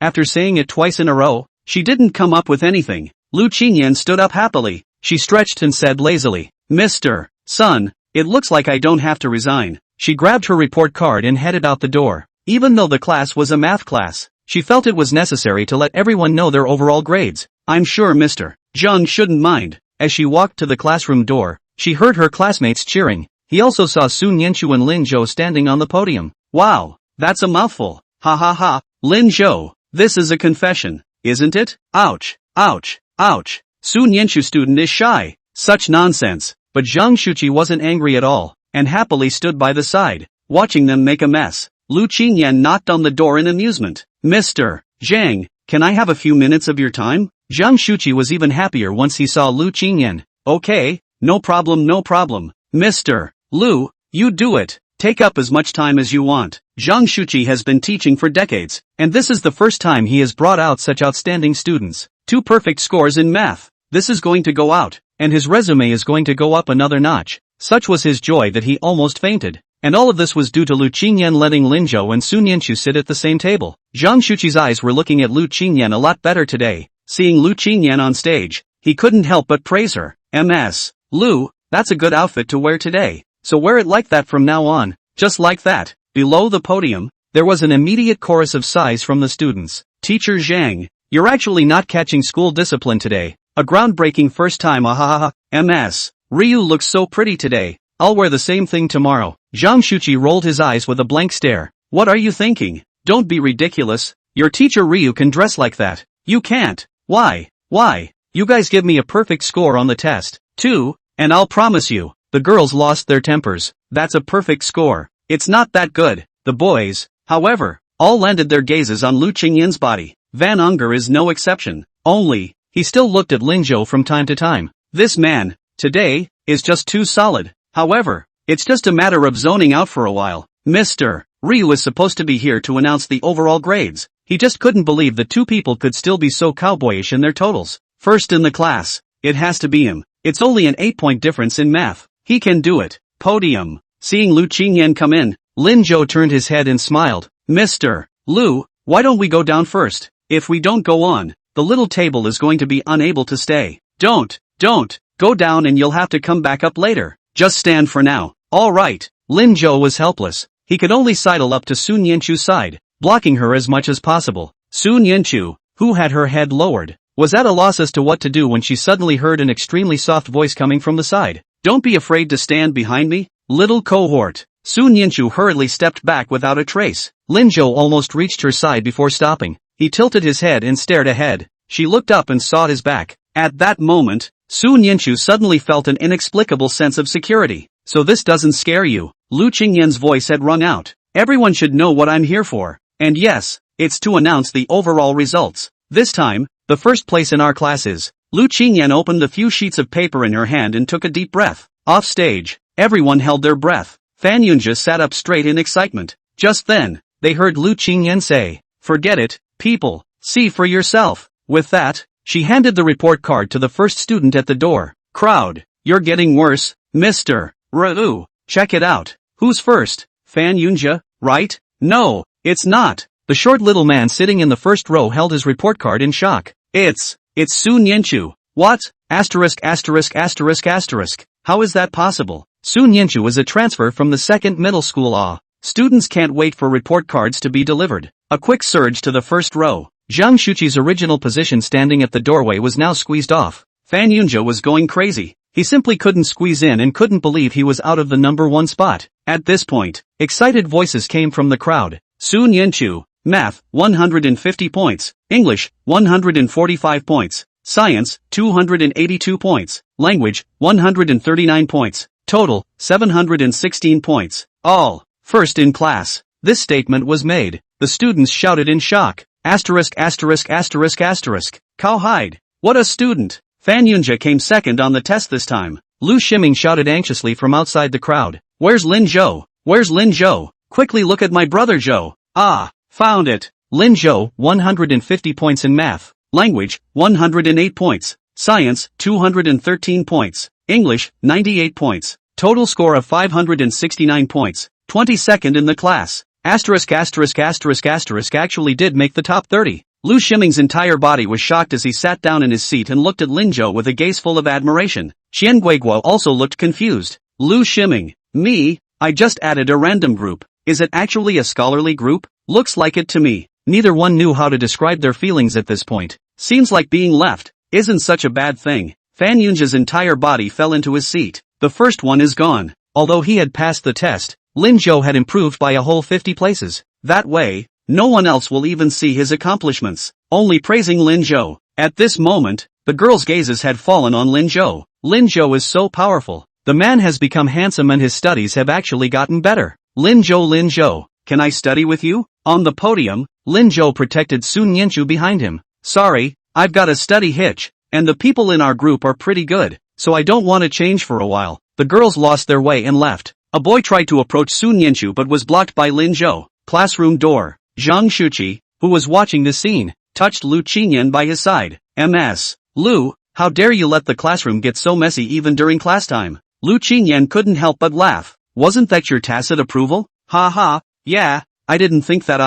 After saying it twice in a row, she didn't come up with anything. Lu Qinyan stood up happily. She stretched and said lazily, Mr. Sun, it looks like I don't have to resign. She grabbed her report card and headed out the door. Even though the class was a math class, she felt it was necessary to let everyone know their overall grades. I'm sure Mr. Zhang shouldn't mind. As she walked to the classroom door, she heard her classmates cheering. He also saw Sun Yinchu and Lin Zhou standing on the podium. Wow, that's a mouthful. Ha. Lin Zhou, this is a confession, isn't it? Ouch. Sun Yinchu student is shy. Such nonsense. But Zhang Shuqi wasn't angry at all, and happily stood by the side, watching them make a mess. Lu Qinyan knocked on the door in amusement. Mr. Zhang, can I have a few minutes of your time? Zhang Shuqi was even happier once he saw Lu Qinyan. Okay, no problem. Mr. Lu, you do it. Take up as much time as you want. Zhang Shuqi has been teaching for decades, and this is the first time he has brought out such outstanding students. 2 perfect scores in math. This is going to go out, and his resume is going to go up another notch. Such was his joy that he almost fainted. And all of this was due to Lu Qinyan letting Lin Zhou and Sun Yinchu sit at the same table. Zhang Shuqi's eyes were looking at Lu Qinyan a lot better today. Seeing Lu Qinyan on stage, he couldn't help but praise her. Ms. Lu, that's a good outfit to wear today. So wear it like that from now on. Just like that. Below the podium, there was an immediate chorus of sighs from the students. Teacher Zhang, you're actually not catching school discipline today. A groundbreaking first time. Ms. Ryu looks so pretty today. I'll wear the same thing tomorrow. Zhang Shuqi rolled his eyes with a blank stare. What are you thinking? Don't be ridiculous. Your teacher Ryu can dress like that. You can't. Why? Why? You guys give me a perfect score on the test, too, and I'll promise you, the girls lost their tempers. That's a perfect score. It's not that good. The boys, however, all landed their gazes on Lu Qingyan's body. Van Unger is no exception. Only, he still looked at Lin Zhou from time to time. This man, today, is just too solid. However, it's just a matter of zoning out for a while. Mr. Ryu was supposed to be here to announce the overall grades. He just couldn't believe that two people could still be so cowboyish in their totals. First in the class. It has to be him. It's only an 8-point difference in math. He can do it. Podium. Seeing Lu Qingyan come in, Lin Zhou turned his head and smiled. Mr. Lu, why don't we go down first? If we don't go on, the little table is going to be unable to stay. Don't. Go down and you'll have to come back up later. Just stand for now. Alright. Lin Zhou was helpless. He could only sidle up to Sun Yanchu's side, blocking her as much as possible. Sun Yanchu, who had her head lowered, was at a loss as to what to do when she suddenly heard an extremely soft voice coming from the side. Don't be afraid to stand behind me, little cohort. Sun Yanchu hurriedly stepped back without a trace. Lin Zhou almost reached her side before stopping. He tilted his head and stared ahead. She looked up and saw his back. At that moment, Sun Yanchu suddenly felt an inexplicable sense of security. So this doesn't scare you? Lu Qingyan's voice had rung out. Everyone should know what I'm here for. And yes, it's to announce the overall results. This time, the first place in our class is. Lu Qingyan opened the few sheets of paper in her hand and took a deep breath. Off stage, everyone held their breath. Fan Yunjia sat up straight in excitement. Just then, they heard Lu Qingyan say, "Forget it, people, see for yourself." With that, she handed the report card to the first student at the door. Crowd, you're getting worse, Mr. Ryu. Check it out. Who's first? Fan Yunjia, right? No, it's not. The short little man sitting in the first row held his report card in shock. It's Sun Yanchu. What? Asterisk. How is that possible? Sun Yanchu is a transfer from the second middle school. Students can't wait for report cards to be delivered. A quick surge to the first row. Zhang Shuqi's original position standing at the doorway was now squeezed off. Fan Yunjia was going crazy. He simply couldn't squeeze in and couldn't believe he was out of the number 1 spot. At this point, excited voices came from the crowd. Sun Yanchu, Math, 150 points. English, 145 points. Science, 282 points. Language, 139 points. Total, 716 points. All, first in class. This statement was made. The students shouted in shock. Asterisk. Cowhide. What a student. Fan Yunjia came second on the test this time. Lu Ximing shouted anxiously from outside the crowd. Where's Lin Zhou? Where's Lin Zhou? Quickly look at my brother Zhou. Found it. Lin Zhou, 150 points in math. Language, 108 points. Science, 213 points. English, 98 points. Total score of 569 points. 22nd in the class. Asterisk actually did make the top 30. Lu Ximing's entire body was shocked as he sat down in his seat and looked at Lin Zhou with a gaze full of admiration. Qian Guiguo also looked confused. Lu Ximing, me? I just added a random group. Is it actually a scholarly group? Looks like it to me. Neither one knew how to describe their feelings at this point. Seems like being left isn't such a bad thing. Fan Yunjia's entire body fell into his seat. The first one is gone. Although he had passed the test, Lin Zhou had improved by a whole 50 places. That way, no one else will even see his accomplishments. Only praising Lin Zhou. At this moment, the girls' gazes had fallen on Lin Zhou. Lin Zhou is so powerful. The man has become handsome and his studies have actually gotten better. Lin Zhou, can I study with you? On the podium, Lin Zhou protected Sun Yanchu behind him. Sorry, I've got a study hitch, and the people in our group are pretty good, so I don't want to change for a while. The girls lost their way and left. A boy tried to approach Sun Yanchu but was blocked by Lin Zhou. Classroom door. Zhang Shuqi, who was watching the scene, touched Lu Qingyan by his side. Ms. Lu, how dare you let the classroom get so messy even during class time? Lu Qingyan couldn't help but laugh. Wasn't that your tacit approval? Yeah, I didn't think that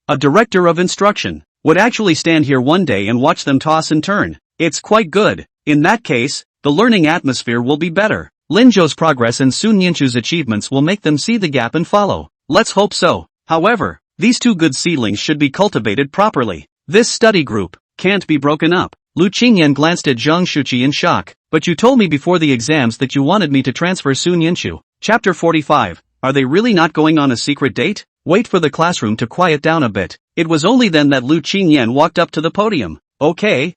a director of instruction, would actually stand here one day and watch them toss and turn. It's quite good. In that case, the learning atmosphere will be better. Lin Zhou's progress and Sun Yanchu's achievements will make them see the gap and follow. Let's hope so. However, these two good seedlings should be cultivated properly. This study group can't be broken up. Lu Qingyan glanced at Zhang Shuqi in shock. But you told me before the exams that you wanted me to transfer Sun Yanchu. Chapter 45. Are they really not going on a secret date? Wait for the classroom to quiet down a bit. It was only then that Lu Qingyan walked up to the podium. Okay,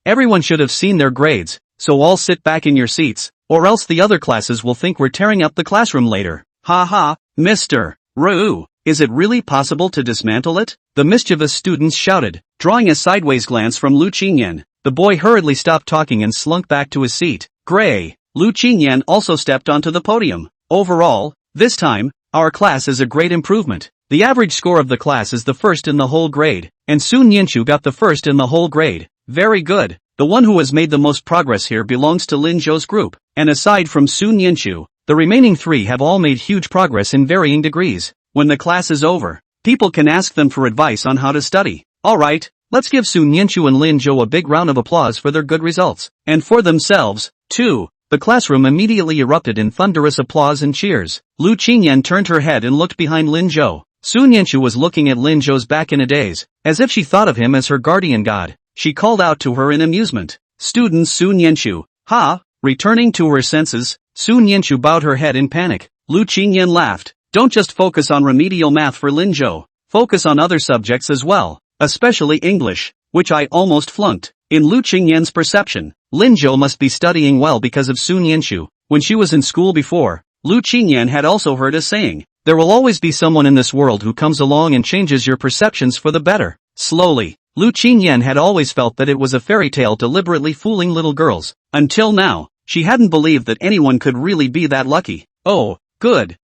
everyone should have seen their grades, so all sit back in your seats, or else the other classes will think we're tearing up the classroom later. Ha ha, Mr. Ru, is it really possible to dismantle it? The mischievous students shouted, drawing a sideways glance from Lu Qingyan. The boy hurriedly stopped talking and slunk back to his seat. Gray. Lu Qingyan also stepped onto the podium. Overall, this time, our class is a great improvement. The average score of the class is the first in the whole grade, and Sun Yinshu got the first in the whole grade. Very good. The one who has made the most progress here belongs to Lin Zhou's group, and aside from Sun Yinshu, the remaining three have all made huge progress in varying degrees. When the class is over, people can ask them for advice on how to study. Alright, let's give Sun Yinshu and Lin Zhou a big round of applause for their good results, and for themselves, too. The classroom immediately erupted in thunderous applause and cheers. Lu Qingyan turned her head and looked behind Lin Zhou. Sun Yinshu was looking at Lin Zhou's back in a daze, as if she thought of him as her guardian god. She called out to her in amusement. Student Sun Yinshu. Ha! Returning to her senses, Sun Yinshu bowed her head in panic. Lu Qingyan laughed. Don't just focus on remedial math for Lin Zhou. Focus on other subjects as well, especially English, which I almost flunked. In Lu Qingyan's perception, Lin Zhou must be studying well because of Sun Yinshu. When she was in school before, Lu Qingyan had also heard a saying, there will always be someone in this world who comes along and changes your perceptions for the better. Slowly, Lu Qingyan had always felt that it was a fairy tale deliberately fooling little girls. Until now, she hadn't believed that anyone could really be that lucky. Oh, good.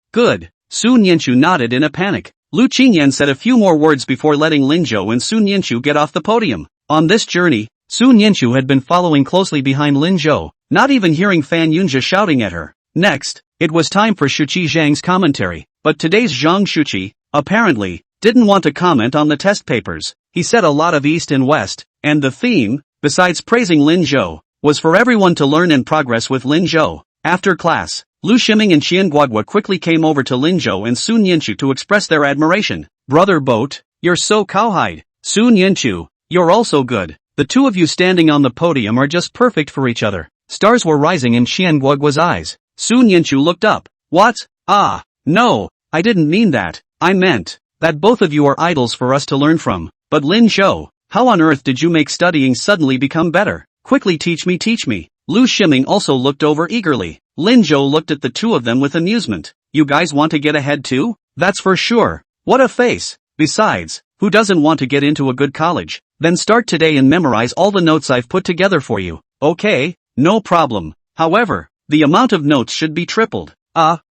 Sun Yinshu nodded in a panic. Lu Qingyan said a few more words before letting Lin Zhou and Sun Yinshu get off the podium. On this journey, Sun Yinshu had been following closely behind Lin Zhou, not even hearing Fan Yunjia shouting at her. Next, it was time for Shuqi Zhang's commentary, but today's Zhang Shuqi, apparently, didn't want to comment on the test papers. He said a lot of East and West, and the theme, besides praising Lin Zhou, was for everyone to learn and progress with Lin Zhou. After class, Lu Shiming and Qian Guodua quickly came over to Lin Zhou and Sun Yinshu to express their admiration. Brother Boat, you're so cowhide. Sun Yinshu, you're also good. The two of you standing on the podium are just perfect for each other. Stars were rising in Qian Guodua's eyes. Sun Yinshu looked up. What? Ah, no, I didn't mean that. I meant that both of you are idols for us to learn from. But Lin Zhou, how on earth did you make studying suddenly become better? Quickly teach me. Lu Shiming also looked over eagerly. Lin Zhou looked at the two of them with amusement. You guys want to get ahead too? That's for sure. What a face. Besides, who doesn't want to get into a good college? Then start today and memorize all the notes I've put together for you. Okay, no problem. However, the amount of notes should be tripled.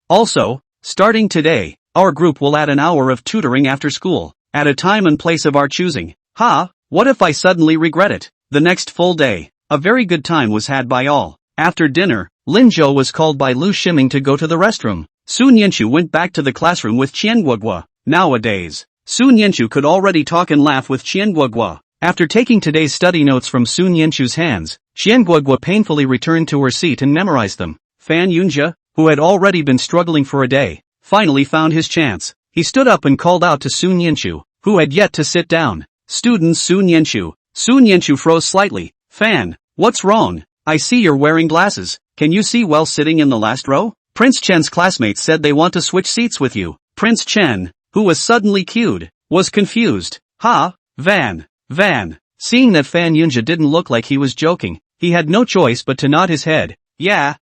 Also, starting today, our group will add an hour of tutoring after school, at a time and place of our choosing. What if I suddenly regret it? The next full day, a very good time was had by all. After dinner, Lin Zhou was called by Lu Shiming to go to the restroom. Sun Yinshu went back to the classroom with Qian Guodua. Nowadays, Sun Yinshu could already talk and laugh with Qian Guodua. After taking today's study notes from Sun Yinshu's hands, Qian Guodua painfully returned to her seat and memorized them. Fan Yunjia, who had already been struggling for a day, finally found his chance. He stood up and called out to Sun Yinshu, who had yet to sit down. Student Sun Yinshu. Sun Yinshu froze slightly. Fan, what's wrong? I see you're wearing glasses. Can you see well sitting in the last row? Prince Chen's classmates said they want to switch seats with you. Prince Chen, who was suddenly cued, was confused. Van. Seeing that Fan Yunjia didn't look like he was joking, he had no choice but to nod his head. Yeah,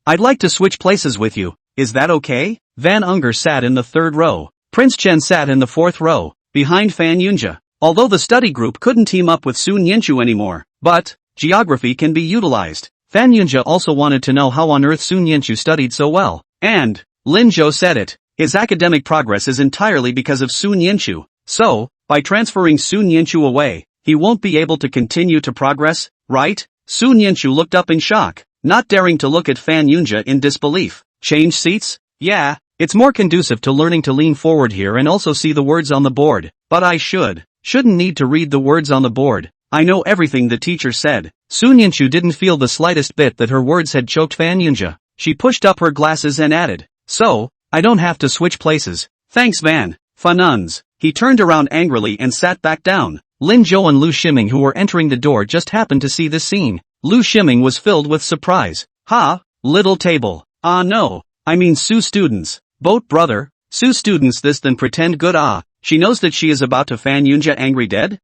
I'd like to switch places with you. Is that okay? Van Unger sat in the third row. Prince Chen sat in the fourth row, behind Fan Yunjia. Although the study group couldn't team up with Sun Yinshu anymore, but geography can be utilized. Fan Yunjia also wanted to know how on earth Sun Yinshu studied so well. And Lin Zhou said it. His academic progress is entirely because of Sun Yinshu. So, by transferring Sun Yinshu away, he won't be able to continue to progress, right? Sun Yinshu looked up in shock, not daring to look at Fan Yunjia in disbelief. Change seats? Yeah, it's more conducive to learning to lean forward here and also see the words on the board. But I shouldn't need to read the words on the board. I know everything the teacher said. Sun Yinshu didn't feel the slightest bit that her words had choked Fan Yunjia. She pushed up her glasses and added, so, I don't have to switch places. Thanks Van. Fanuns. He turned around angrily and sat back down. Lin Zhou and Lu Shiming who were entering the door just happened to see this scene. Lu Shiming was filled with surprise. Little table. No. I mean Su students. Boat brother. Su students this then pretend good she knows that she is about to Fan Yunjia angry dead?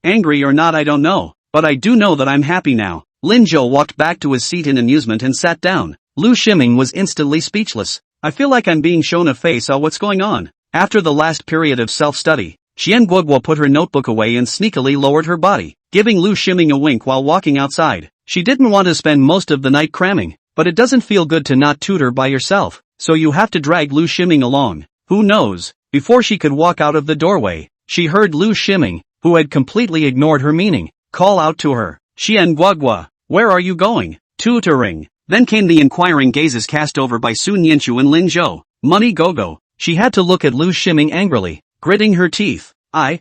Angry or not I don't know, but I do know that I'm happy now. Lin Zhou walked back to his seat in amusement and sat down. Lu Shiming was instantly speechless. I feel like I'm being shown a face of what's going on. After the last period of self-study, Xian Guoguo put her notebook away and sneakily lowered her body, giving Lu Shiming a wink while walking outside. She didn't want to spend most of the night cramming, but it doesn't feel good to not tutor by yourself, so you have to drag Lu Shiming along. Who knows? Before she could walk out of the doorway, she heard Lu Shiming, who had completely ignored her meaning, call out to her. Xian Guoguo, where are you going? Tutoring. Then came the inquiring gazes cast over by Sun Yanchu and Lin Zhou. Money go-go. She had to look at Lu Shiming angrily, gritting her teeth. I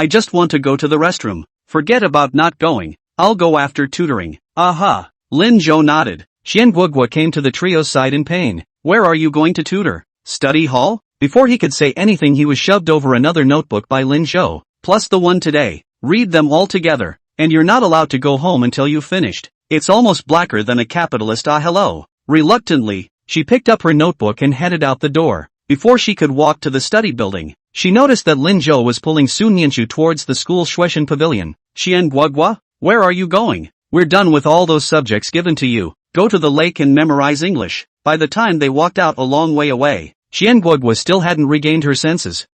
just want to go to the restroom. Forget about not going. I'll go after tutoring. Aha. Lin Zhou nodded. Xian Guoguo came to the trio's side in pain. Where are you going to tutor? Study hall? Before he could say anything he was shoved over another notebook by Lin Zhou, plus the one today. Read them all together, and you're not allowed to go home until you've finished. It's almost blacker than a capitalist hello. Reluctantly, she picked up her notebook and headed out the door. Before she could walk to the study building, she noticed that Lin Zhou was pulling Sun Yanchu towards the school Shueishan pavilion. Xian Guoguo, where are you going? We're done with all those subjects given to you. Go to the lake and memorize English. By the time they walked out a long way away, Xian Guoguo still hadn't regained her senses.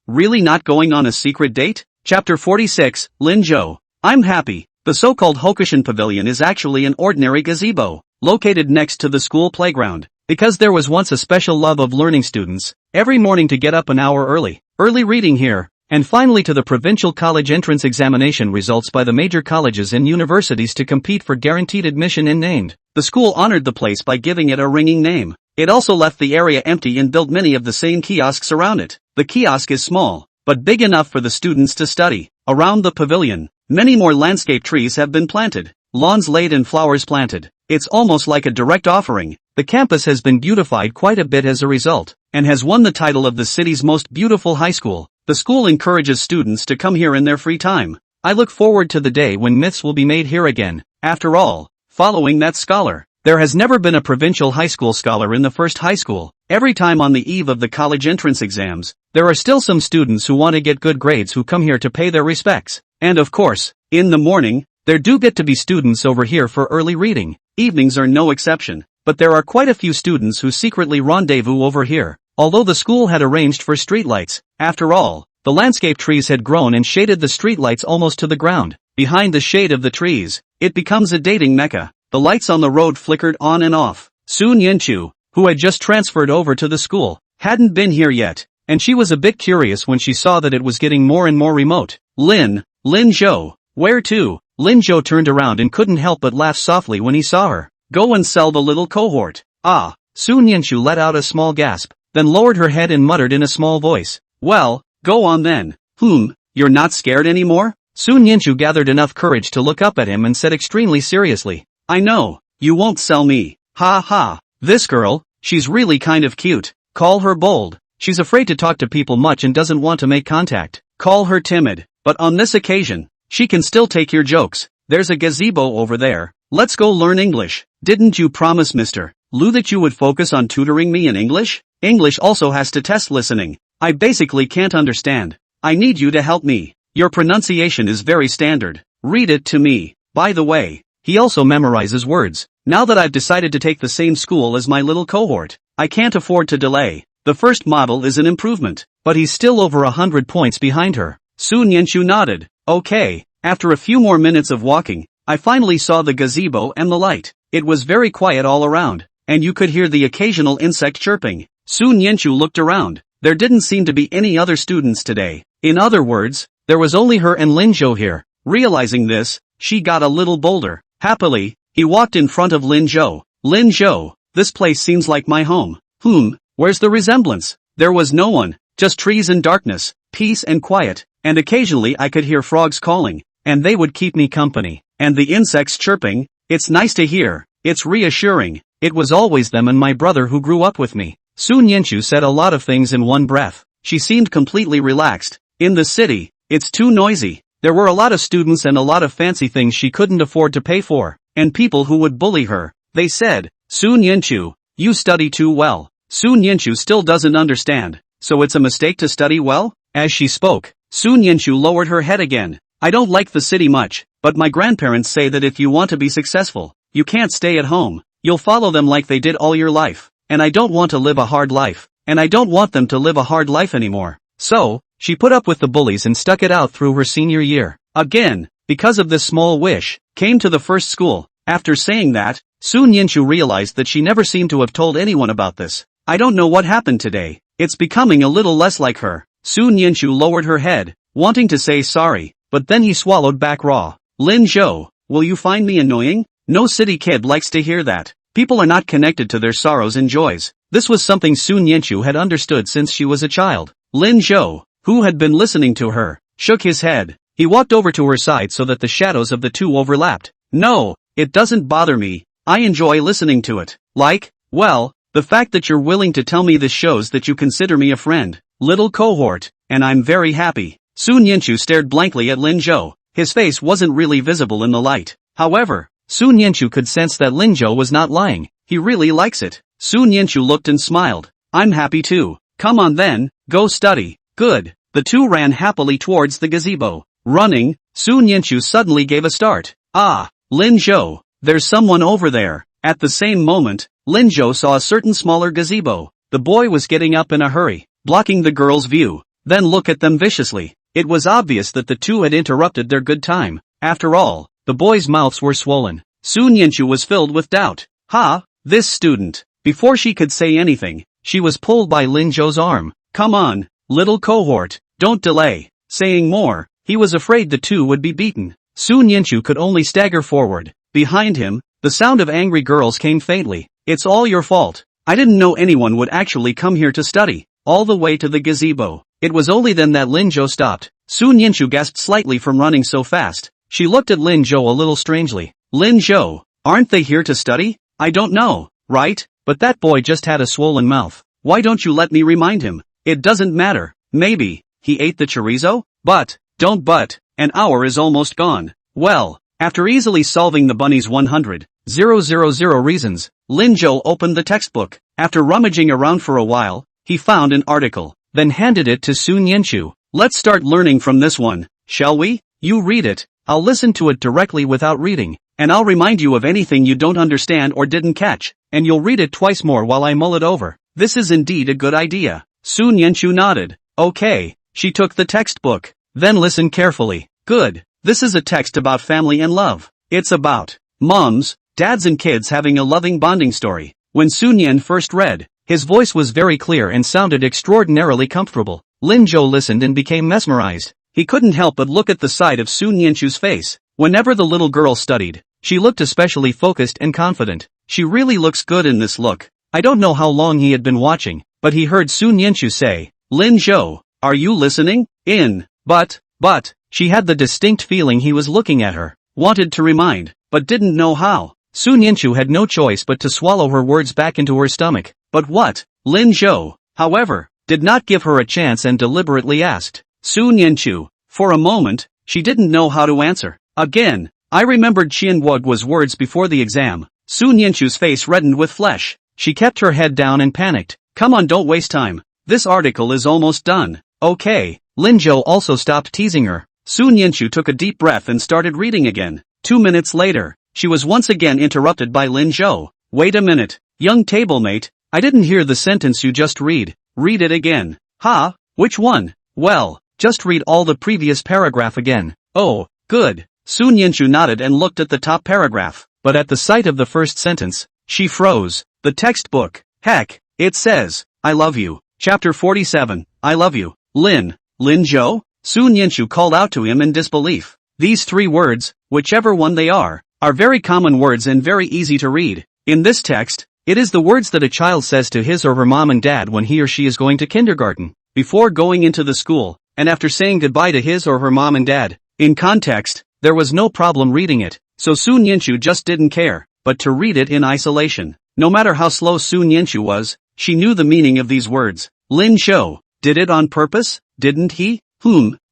Really not going on a secret date? Chapter 46, Lin Zhou. I'm happy. The so-called Hokushin Pavilion is actually an ordinary gazebo, located next to the school playground. Because there was once a special love of learning students, every morning to get up an hour early reading here, and finally to the provincial college entrance examination results by the major colleges and universities to compete for guaranteed admission and named. The school honored the place by giving it a ringing name. It also left the area empty and built many of the same kiosks around it. The kiosk is small, but big enough for the students to study. Around the pavilion, many more landscape trees have been planted, lawns laid and flowers planted. It's almost like a direct offering. The campus has been beautified quite a bit as a result, and has won the title of the city's most beautiful high school. The school encourages students to come here in their free time. I look forward to the day when myths will be made here again. After all, following that scholar, there has never been a provincial high school scholar in the first high school. Every time on the eve of the college entrance exams, there are still some students who want to get good grades who come here to pay their respects. And of course, in the morning, there do get to be students over here for early reading. Evenings are no exception, but there are quite a few students who secretly rendezvous over here. Although the school had arranged for streetlights, after all, the landscape trees had grown and shaded the streetlights almost to the ground. Behind the shade of the trees, it becomes a dating mecca. The lights on the road flickered on and off. Sun Yanchu, who had just transferred over to the school, hadn't been here yet, and she was a bit curious when she saw that it was getting more and more remote. Lin Zhou, where to? Lin Zhou turned around and couldn't help but laugh softly when he saw her. Go and sell the little cohort. Ah, Sun Yanchu let out a small gasp, then lowered her head and muttered in a small voice. Well, go on then. You're not scared anymore? Sun Yanchu gathered enough courage to look up at him and said extremely seriously. I know, you won't sell me. Ha ha. This girl, she's really kind of cute. Call her bold. She's afraid to talk to people much and doesn't want to make contact. Call her timid. But on this occasion, she can still take your jokes. There's a gazebo over there. Let's go learn English. Didn't you promise Mr. Lu that you would focus on tutoring me in English? English also has to test listening. I basically can't understand. I need you to help me. Your pronunciation is very standard. Read it to me. By the way, he also memorizes words. Now that I've decided to take the same school as my little cohort, I can't afford to delay. The first model is an improvement, but he's still over 100 points behind her. Sun Yanchu nodded. Okay. After a few more minutes of walking, I finally saw the gazebo and the light. It was very quiet all around, and you could hear the occasional insect chirping. Sun Yanchu looked around. There didn't seem to be any other students today. In other words, there was only her and Lin Zhou here. Realizing this, she got a little bolder. Happily, he walked in front of Lin Zhou. Lin Zhou, this place seems like my home. Where's the resemblance? There was no one, just trees and darkness, peace and quiet, and occasionally I could hear frogs calling, and they would keep me company. And the insects chirping, it's nice to hear, it's reassuring. It was always them and my brother who grew up with me. Sun Yanchu said a lot of things in one breath. She seemed completely relaxed. In the city, it's too noisy. There were a lot of students and a lot of fancy things she couldn't afford to pay for, and people who would bully her. They said, Sun Yanchu, you study too well. Sun Yanchu still doesn't understand. So it's a mistake to study well? As she spoke, Sun Yenshu lowered her head again. I don't like the city much, but my grandparents say that if you want to be successful, you can't stay at home. You'll follow them like they did all your life. And I don't want to live a hard life. And I don't want them to live a hard life anymore. So, she put up with the bullies and stuck it out through her senior year. Again, because of this small wish, came to the first school. After saying that, Sun Yenshu realized that she never seemed to have told anyone about this. I don't know what happened today. It's becoming a little less like her. Sun Yenshu lowered her head, wanting to say sorry, but then he swallowed back raw. Lin Zhou, will you find me annoying? No city kid likes to hear that. People are not connected to their sorrows and joys. This was something Sun Yenshu had understood since she was a child. Lin Zhou, who had been listening to her, shook his head. He walked over to her side so that the shadows of the two overlapped. No, it doesn't bother me. I enjoy listening to it. Well, the fact that you're willing to tell me this shows that you consider me a friend, little cohort, and I'm very happy. Sun Yenshu stared blankly at Lin Zhou. His face wasn't really visible in the light. However, Sun Yenshu could sense that Lin Zhou was not lying. He really likes it. Sun Yenshu looked and smiled. I'm happy too. Come on then, go study. Good. The two ran happily towards the gazebo. Running, Sun Yenshu suddenly gave a start. Ah, Lin Zhou, there's someone over there. At the same moment, Lin Zhou saw a certain smaller gazebo. The boy was getting up in a hurry, blocking the girl's view. Then look at them viciously. It was obvious that the two had interrupted their good time. After all, the boys' mouths were swollen. Sun Yenshu was filled with doubt. This student. Before she could say anything, she was pulled by Lin Zhou's arm. Come on, little cohort, don't delay. Saying more, he was afraid the two would be beaten. Sun Yenshu could only stagger forward. Behind him, the sound of angry girls came faintly. It's all your fault. I didn't know anyone would actually come here to study. All the way to the gazebo. It was only then that Lin Zhou stopped. Sun Yenshu gasped slightly from running so fast. She looked at Lin Zhou a little strangely. Lin Zhou, aren't they here to study? I don't know, right? But that boy just had a swollen mouth. Why don't you let me remind him? It doesn't matter. Maybe he ate the chorizo? Don't an hour is almost gone. Well, after easily solving the bunny's 100,000 reasons, Lin Zhou opened the textbook. After rummaging around for a while, he found an article, then handed it to Sun Yenshu. Let's start learning from this one, shall we? You read it, I'll listen to it directly without reading, and I'll remind you of anything you don't understand or didn't catch, and you'll read it twice more while I mull it over. This is indeed a good idea. Sun Yenshu nodded. Okay, she took the textbook. Then listen carefully. Good. This is a text about family and love. It's about moms, dads and kids having a loving bonding story. When Sun Yan first read, his voice was very clear and sounded extraordinarily comfortable. Lin Zhou listened and became mesmerized. He couldn't help but look at the side of Sun Yenshu's face. Whenever the little girl studied, she looked especially focused and confident. She really looks good in this look. I don't know how long he had been watching, but he heard Sun Yenshu say, Lin Zhou, are you listening? But, she had the distinct feeling he was looking at her, wanted to remind, but didn't know how. Sun Yenshu had no choice but to swallow her words back into her stomach. But what? Lin Zhou, however, did not give her a chance and deliberately asked. Sun Yenshu. For a moment, she didn't know how to answer. Again, I remembered Qianguo's words before the exam. Sun Yenshu's face reddened with flesh. She kept her head down and panicked. Come on, don't waste time. This article is almost done. Okay. Lin Zhou also stopped teasing her. Sun Yenshu took a deep breath and started reading again. 2 minutes later, she was once again interrupted by Lin Zhou. Wait a minute, young tablemate, I didn't hear the sentence you just read. Read it again. Which one? Well, just read all the previous paragraph again. Oh, good. Sun Yenshu nodded and looked at the top paragraph. But at the sight of the first sentence, she froze. The textbook. Heck, it says, I love you. Chapter 47, I love you. Lin Zhou? Sun Yenshu called out to him in disbelief. These 3 words, whichever one they are very common words and very easy to read. In this text, it is the words that a child says to his or her mom and dad when he or she is going to kindergarten, before going into the school, and after saying goodbye to his or her mom and dad. In context, there was no problem reading it, so Sun Yenshu just didn't care, but to read it in isolation. No matter how slow Sun Yenshu was, she knew the meaning of these words. Lin Zhou, did it on purpose, didn't he?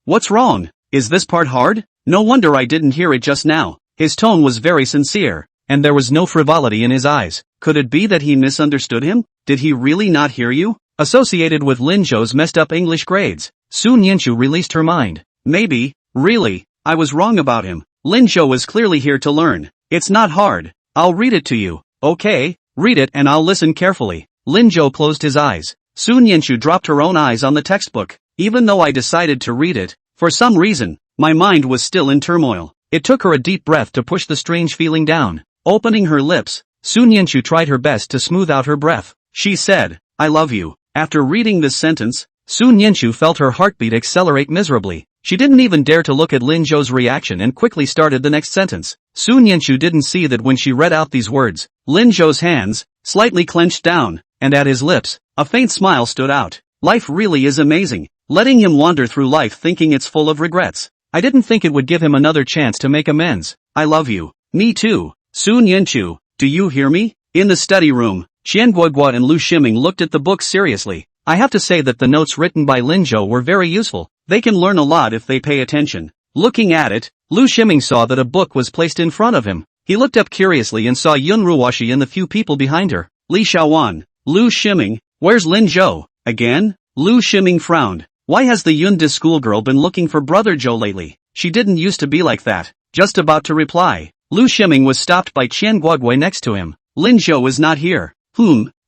What's wrong? Is this part hard? No wonder I didn't hear it just now. His tone was very sincere, and there was no frivolity in his eyes. Could it be that he misunderstood him? Did he really not hear you? associated with Lin Zhou's messed up English grades. Soon Yinshu released her mind. Maybe, really, I was wrong about him. Lin Zhou was clearly here to learn. It's not hard. I'll read it to you. Okay, read it and I'll listen carefully. Lin Zhou closed his eyes. Soon Yinshu dropped her own eyes on the textbook. Even though I decided to read it, for some reason, my mind was still in turmoil. It took her a deep breath to push the strange feeling down. Opening her lips, Soon Yinshu tried her best to smooth out her breath. She said, I love you. After reading this sentence, Soon Yinshu felt her heartbeat accelerate miserably. She didn't even dare to look at Lin Zhou's reaction and quickly started the next sentence. Soon Yinshu didn't see that when she read out these words, Lin Zhou's hands, slightly clenched down, and at his lips, a faint smile stood out. Life really is amazing. Letting him wander through life thinking it's full of regrets. I didn't think it would give him another chance to make amends. I love you. Me too. Soon Yinshu, do you hear me? In the study room, Qian Guoguo and Lu Ximing looked at the book seriously. I have to say that the notes written by Lin Zhou were very useful. They can learn a lot if they pay attention. Looking at it, Lu Ximing saw that a book was placed in front of him. He looked up curiously and saw Yun Ruoshi and the few people behind her. Li Xiaowan, Lu Ximing, where's Lin Zhou? Again? Lu Ximing frowned. Why has the Yunde schoolgirl been looking for Brother Zhou lately? She didn't used to be like that. Just about to reply, Lu Ximing was stopped by Qian Guoguo next to him. Lin Zhou is not here.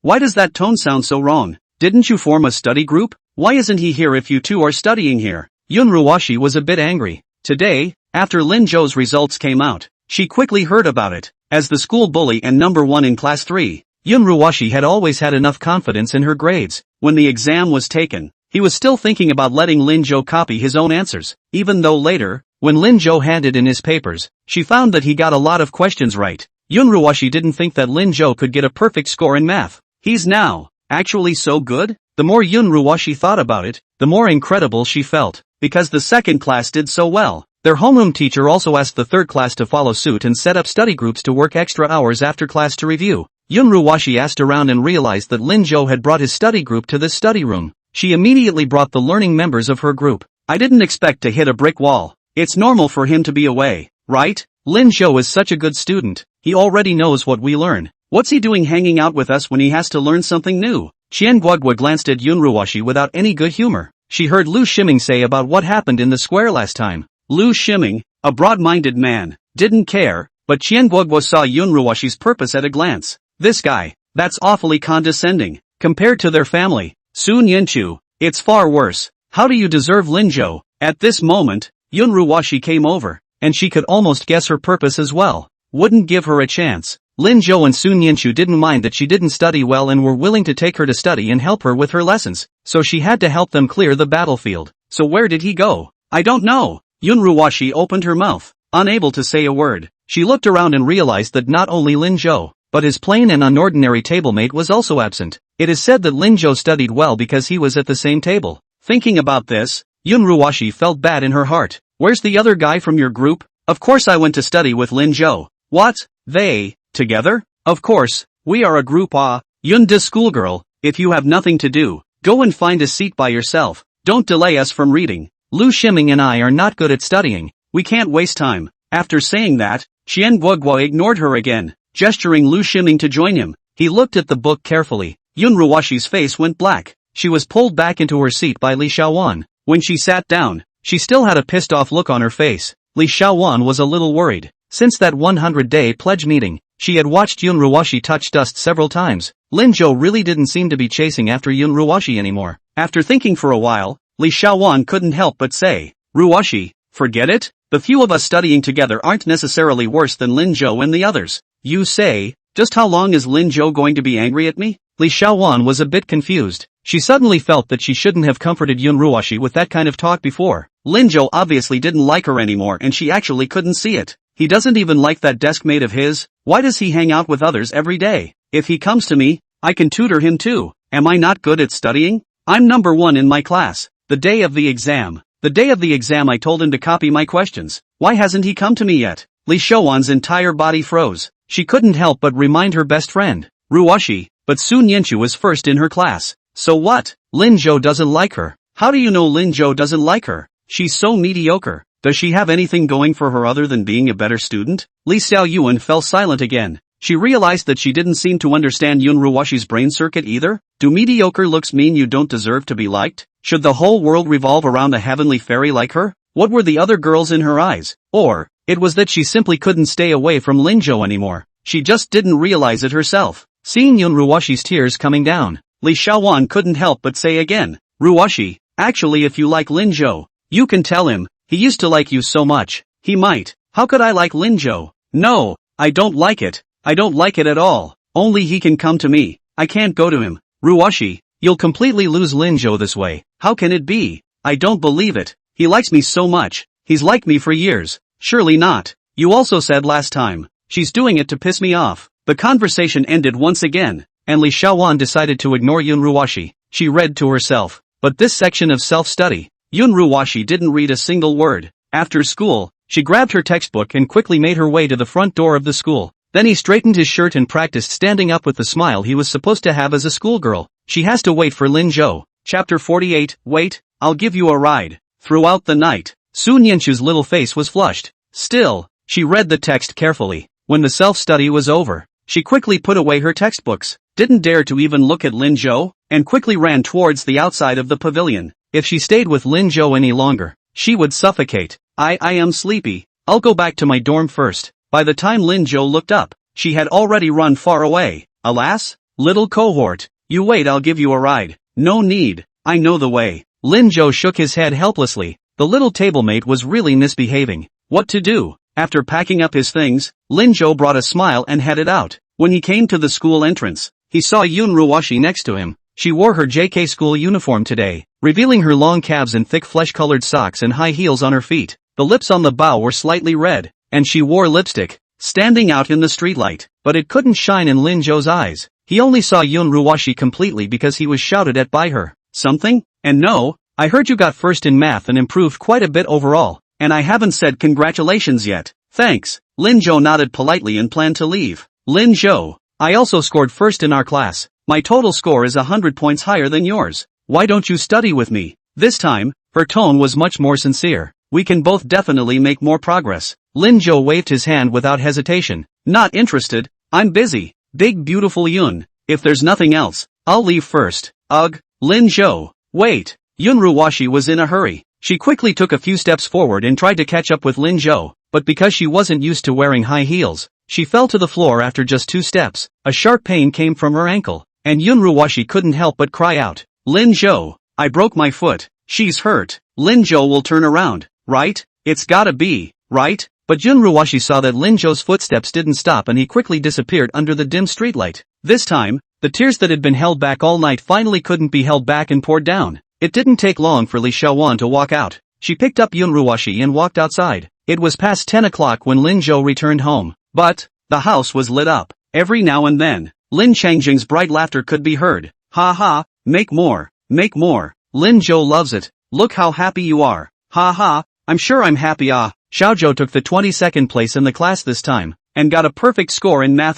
Why does that tone sound so wrong? Didn't you form a study group? Why isn't he here if you two are studying here? Yun Ruoshi was a bit angry. Today, after Lin Zhou's results came out, she quickly heard about it. As the school bully and number 1 in class 3, Yun Ruoshi had always had enough confidence in her grades. When the exam was taken, he was still thinking about letting Lin Zhou copy his own answers, even though later, when Lin Zhou handed in his papers, she found that he got a lot of questions right. Yun Ruoshi didn't think that Lin Zhou could get a perfect score in math. He's now actually so good? The more Yun Ruoshi thought about it, the more incredible she felt, because the second class did so well. Their homeroom teacher also asked the third class to follow suit and set up study groups to work extra hours after class to review. Yun Ruoshi asked around and realized that Lin Zhou had brought his study group to this study room. She immediately brought the learning members of her group. I didn't expect to hit a brick wall. It's normal for him to be away, right? Lin Zhou is such a good student. He already knows what we learn. What's he doing hanging out with us when he has to learn something new? Qian Guoguo glanced at Yun Ruoshi without any good humor. She heard Lu Ximing say about what happened in the square last time. Lu Ximing, a broad-minded man, didn't care, but Qian Guoguo saw Yun Ruoshi's purpose at a glance. This guy, that's awfully condescending. Compared to their family, Soon Yinshu, it's far worse. How do you deserve Lin Zhou? At this moment, Yun Ruoshi came over, and she could almost guess her purpose as well. Wouldn't give her a chance. Lin Zhou and Soon Yinshu didn't mind that she didn't study well and were willing to take her to study and help her with her lessons, so she had to help them clear the battlefield. So where did he go? I don't know. Yun Ruoshi opened her mouth, unable to say a word. She looked around and realized that not only Lin Zhou, but his plain and unordinary tablemate was also absent. It is said that Lin Zhou studied well because he was at the same table. Thinking about this, Yun Ruoshi felt bad in her heart. Where's the other guy from your group? Of course I went to study with Lin Zhou. What? They? Together? Of course, we are a group. Yunde schoolgirl, if you have nothing to do, go and find a seat by yourself. Don't delay us from reading. Lu Ximing and I are not good at studying. We can't waste time. After saying that, Qian Guoguo ignored her again, gesturing Lu Ximing to join him. He looked at the book carefully. Yun Ruoshi's face went black. She was pulled back into her seat by Li Xiaowan. When she sat down, she still had a pissed-off look on her face. Li Xiaowan was a little worried. Since that 100-day pledge meeting, she had watched Yun Ruoshi touch dust several times. Lin Zhou really didn't seem to be chasing after Yun Ruoshi anymore. After thinking for a while, Li Xiaowan couldn't help but say, Ruoshi, forget it? The few of us studying together aren't necessarily worse than Lin Zhou and the others. You say, just how long is Lin Zhou going to be angry at me? Li Xiaowan was a bit confused. She suddenly felt that she shouldn't have comforted Yun Ruoshi with that kind of talk before. Lin Zhou obviously didn't like her anymore and she actually couldn't see it. He doesn't even like that deskmate of his. Why does he hang out with others every day? If he comes to me, I can tutor him too. Am I not good at studying? I'm number 1 in my class. The day of the exam I told him to copy my questions. Why hasn't he come to me yet? Li Xiaowan's entire body froze. She couldn't help but remind her best friend, Ruoshi, but Soon Yinshu was first in her class. So what? Lin Zhou doesn't like her. How do you know Lin Zhou doesn't like her? She's so mediocre. Does she have anything going for her other than being a better student? Li Xiaoyuan fell silent again. She realized that she didn't seem to understand Yun Ruwashi's brain circuit either. Do mediocre looks mean you don't deserve to be liked? Should the whole world revolve around a heavenly fairy like her? What were the other girls in her eyes? Or, it was that she simply couldn't stay away from Linjo anymore. She just didn't realize it herself. Seeing Yun Ruwashi's tears coming down, Li Xiaowan couldn't help but say again, Ruwashi, actually if you like Linjo, you can tell him, he used to like you so much. He might. How could I like Linjo? No, I don't like it. I don't like it at all. Only he can come to me. I can't go to him. Ruwashi, you'll completely lose Linjo this way. How can it be? I don't believe it. He likes me so much. He's liked me for years. Surely not. You also said last time. She's doing it to piss me off. The conversation ended once again, and Li Xiaowan decided to ignore Yun Ruwashi. She read to herself. But this section of self-study, Yun Ruwashi didn't read a single word. After school, she grabbed her textbook and quickly made her way to the front door of the school. Then he straightened his shirt and practiced standing up with the smile he was supposed to have as a schoolgirl. She has to wait for Linjo. Chapter 48, Wait, I'll give you a ride. Throughout the night, Sun Yenshu's little face was flushed. Still, she read the text carefully. When the self-study was over, she quickly put away her textbooks, didn't dare to even look at Linjo, and quickly ran towards the outside of the pavilion. If she stayed with Linjo any longer, she would suffocate. I am sleepy. I'll go back to my dorm first. By the time Linjo looked up, she had already run far away. Alas, little cohort, you wait, I'll give you a ride. No need, I know the way. Linjo shook his head helplessly. The little tablemate was really misbehaving. What to do? After packing up his things, Linjo brought a smile and headed out. When he came to the school entrance, he saw Yun Ruwashi next to him. She wore her JK school uniform today, revealing her long calves and thick flesh-colored socks and high heels on her feet. The lips on the bow were slightly red, and she wore lipstick, standing out in the streetlight. But it couldn't shine in Linjo's eyes. He only saw Yun Ruwashi completely because he was shouted at by her. Something? And no, I heard you got first in math and improved quite a bit overall. And I haven't said congratulations yet. Thanks. Linjo nodded politely and planned to leave. Linjo, I also scored first in our class. My total score is 100 points higher than yours. Why don't you study with me? This time, her tone was much more sincere. We can both definitely make more progress. Linjo waved his hand without hesitation. Not interested. I'm busy. Big beautiful Yun. If there's nothing else, I'll leave first. Ugh. Linjo. Wait. Yun Ruwashi was in a hurry. She quickly took a few steps forward and tried to catch up with Linjo, but because she wasn't used to wearing high heels, she fell to the floor after just 2 steps. A sharp pain came from her ankle, and Yun Ruwashi couldn't help but cry out. Linjo, I broke my foot. She's hurt. Linjo will turn around, right? It's gotta be, right? But Yun Ruwashi saw that Linjo's footsteps didn't stop and he quickly disappeared under the dim streetlight. This time, the tears that had been held back all night finally couldn't be held back and poured down. It didn't take long for Li Xiaowan to walk out. She picked up Yun Ruwashi and walked outside. It was past 10 o'clock when Linjo returned home. But, the house was lit up. Every now and then, Lin Changjing's bright laughter could be heard. Ha ha, make more, make more. Linjo loves it. Look how happy you are. Ha ha, I'm sure I'm happy. Xiaozhou took the 22nd place in the class this time, and got a perfect score in math.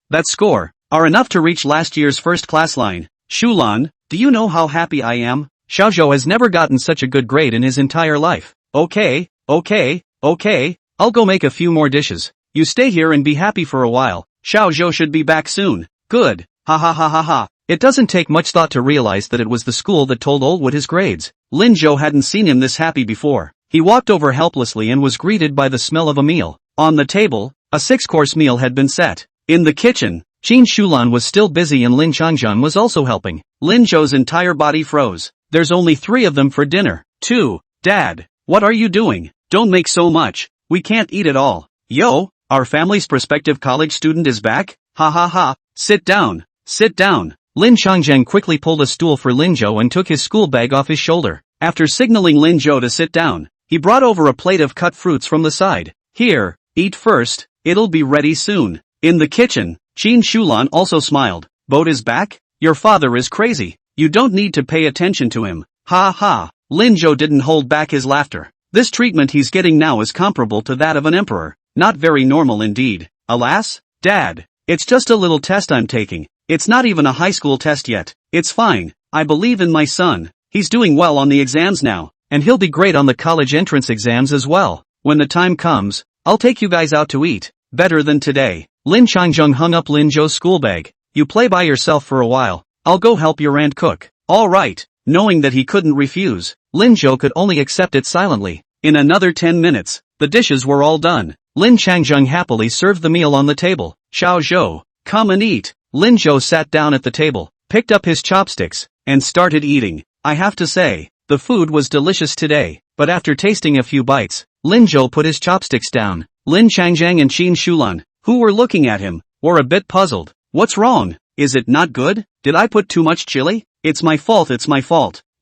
That score are enough to reach last year's first class line. Shulan, do you know how happy I am? Xiaozhou has never gotten such a good grade in his entire life. Okay, I'll go make a few more dishes. You stay here and be happy for a while. Xiaozhou should be back soon. Good. Ha ha ha ha ha. It doesn't take much thought to realize that it was the school that told Olwood his grades. Linjo hadn't seen him this happy before. He walked over helplessly and was greeted by the smell of a meal. On the table, a 6-course meal had been set. In the kitchen, Qin Shulan was still busy and Lin Changjian was also helping. Linjo's entire body froze. There's only 3 of them for dinner. 2. Dad, what are you doing? Don't make so much. We can't eat it all. Yo, our family's prospective college student is back? Ha ha ha. Sit down. Sit down. Lin Changjian quickly pulled a stool for Linjo and took his school bag off his shoulder. After signaling Linjo to sit down, he brought over a plate of cut fruits from the side. Here, eat first. It'll be ready soon. In the kitchen, Qin Shulan also smiled. Boat is back? Your father is crazy. You don't need to pay attention to him. Ha ha. Linjo didn't hold back his laughter. This treatment he's getting now is comparable to that of an emperor. Not very normal indeed. Alas, Dad, it's just a little test I'm taking. It's not even a high school test yet. It's fine. I believe in my son. He's doing well on the exams now, and he'll be great on the college entrance exams as well. When the time comes, I'll take you guys out to eat. Better than today. Lin Changjung hung up Lin Zhou's school bag. You play by yourself for a while. I'll go help your aunt cook. All right. Knowing that he couldn't refuse, Lin Zhou could only accept it silently. In another 10 minutes, the dishes were all done. Lin Changjung happily served the meal on the table. Xiao Zhou, come and eat. Lin Zhou sat down at the table, picked up his chopsticks, and started eating. I have to say, the food was delicious today, but after tasting a few bites, Lin Zhou put his chopsticks down. Lin Changjang and Qin Shulan, who were looking at him, were a bit puzzled. What's wrong? Is it not good? Did I put too much chili? It's my fault.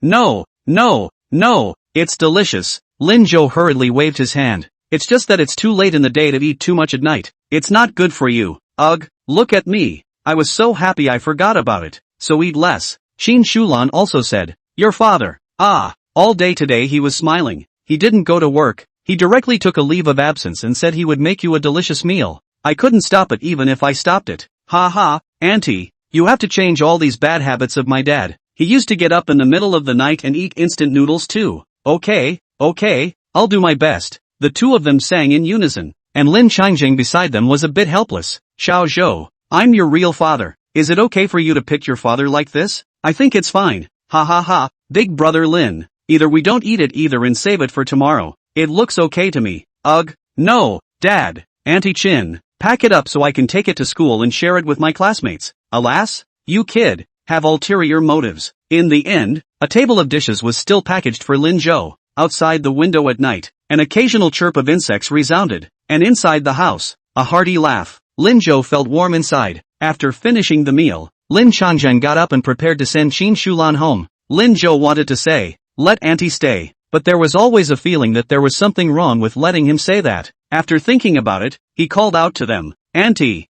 No, it's delicious. Lin Zhou hurriedly waved his hand. It's just that it's too late in the day to eat too much at night. It's not good for you. Ugh, look at me. I was so happy I forgot about it. So eat less. Qin Shulan also said. Your father. All day today he was smiling. He didn't go to work. He directly took a leave of absence and said he would make you a delicious meal. I couldn't stop it even if I stopped it. Ha, auntie, you have to change all these bad habits of my dad. He used to get up in the middle of the night and eat instant noodles too. Okay, I'll do my best. The two of them sang in unison, and Lin Changjing beside them was a bit helpless. Xiao Zhou, I'm your real father. Is it okay for you to pick your father like this? I think it's fine. Ha, big brother Lin. Either we don't eat it either and save it for tomorrow. It looks okay to me. Ugh, no, Dad. Auntie Chin, pack it up so I can take it to school and share it with my classmates. Alas, you kid, have ulterior motives. In the end, a table of dishes was still packaged for Lin Zhou. Outside the window at night, an occasional chirp of insects resounded, and inside the house, a hearty laugh. Lin Zhou felt warm inside. After finishing the meal, Lin Changjang got up and prepared to send Qin Shulan home. Lin Zhou wanted to say, let auntie stay, but there was always a feeling that there was something wrong with letting him say that. After thinking about it, he called out to them, Auntie,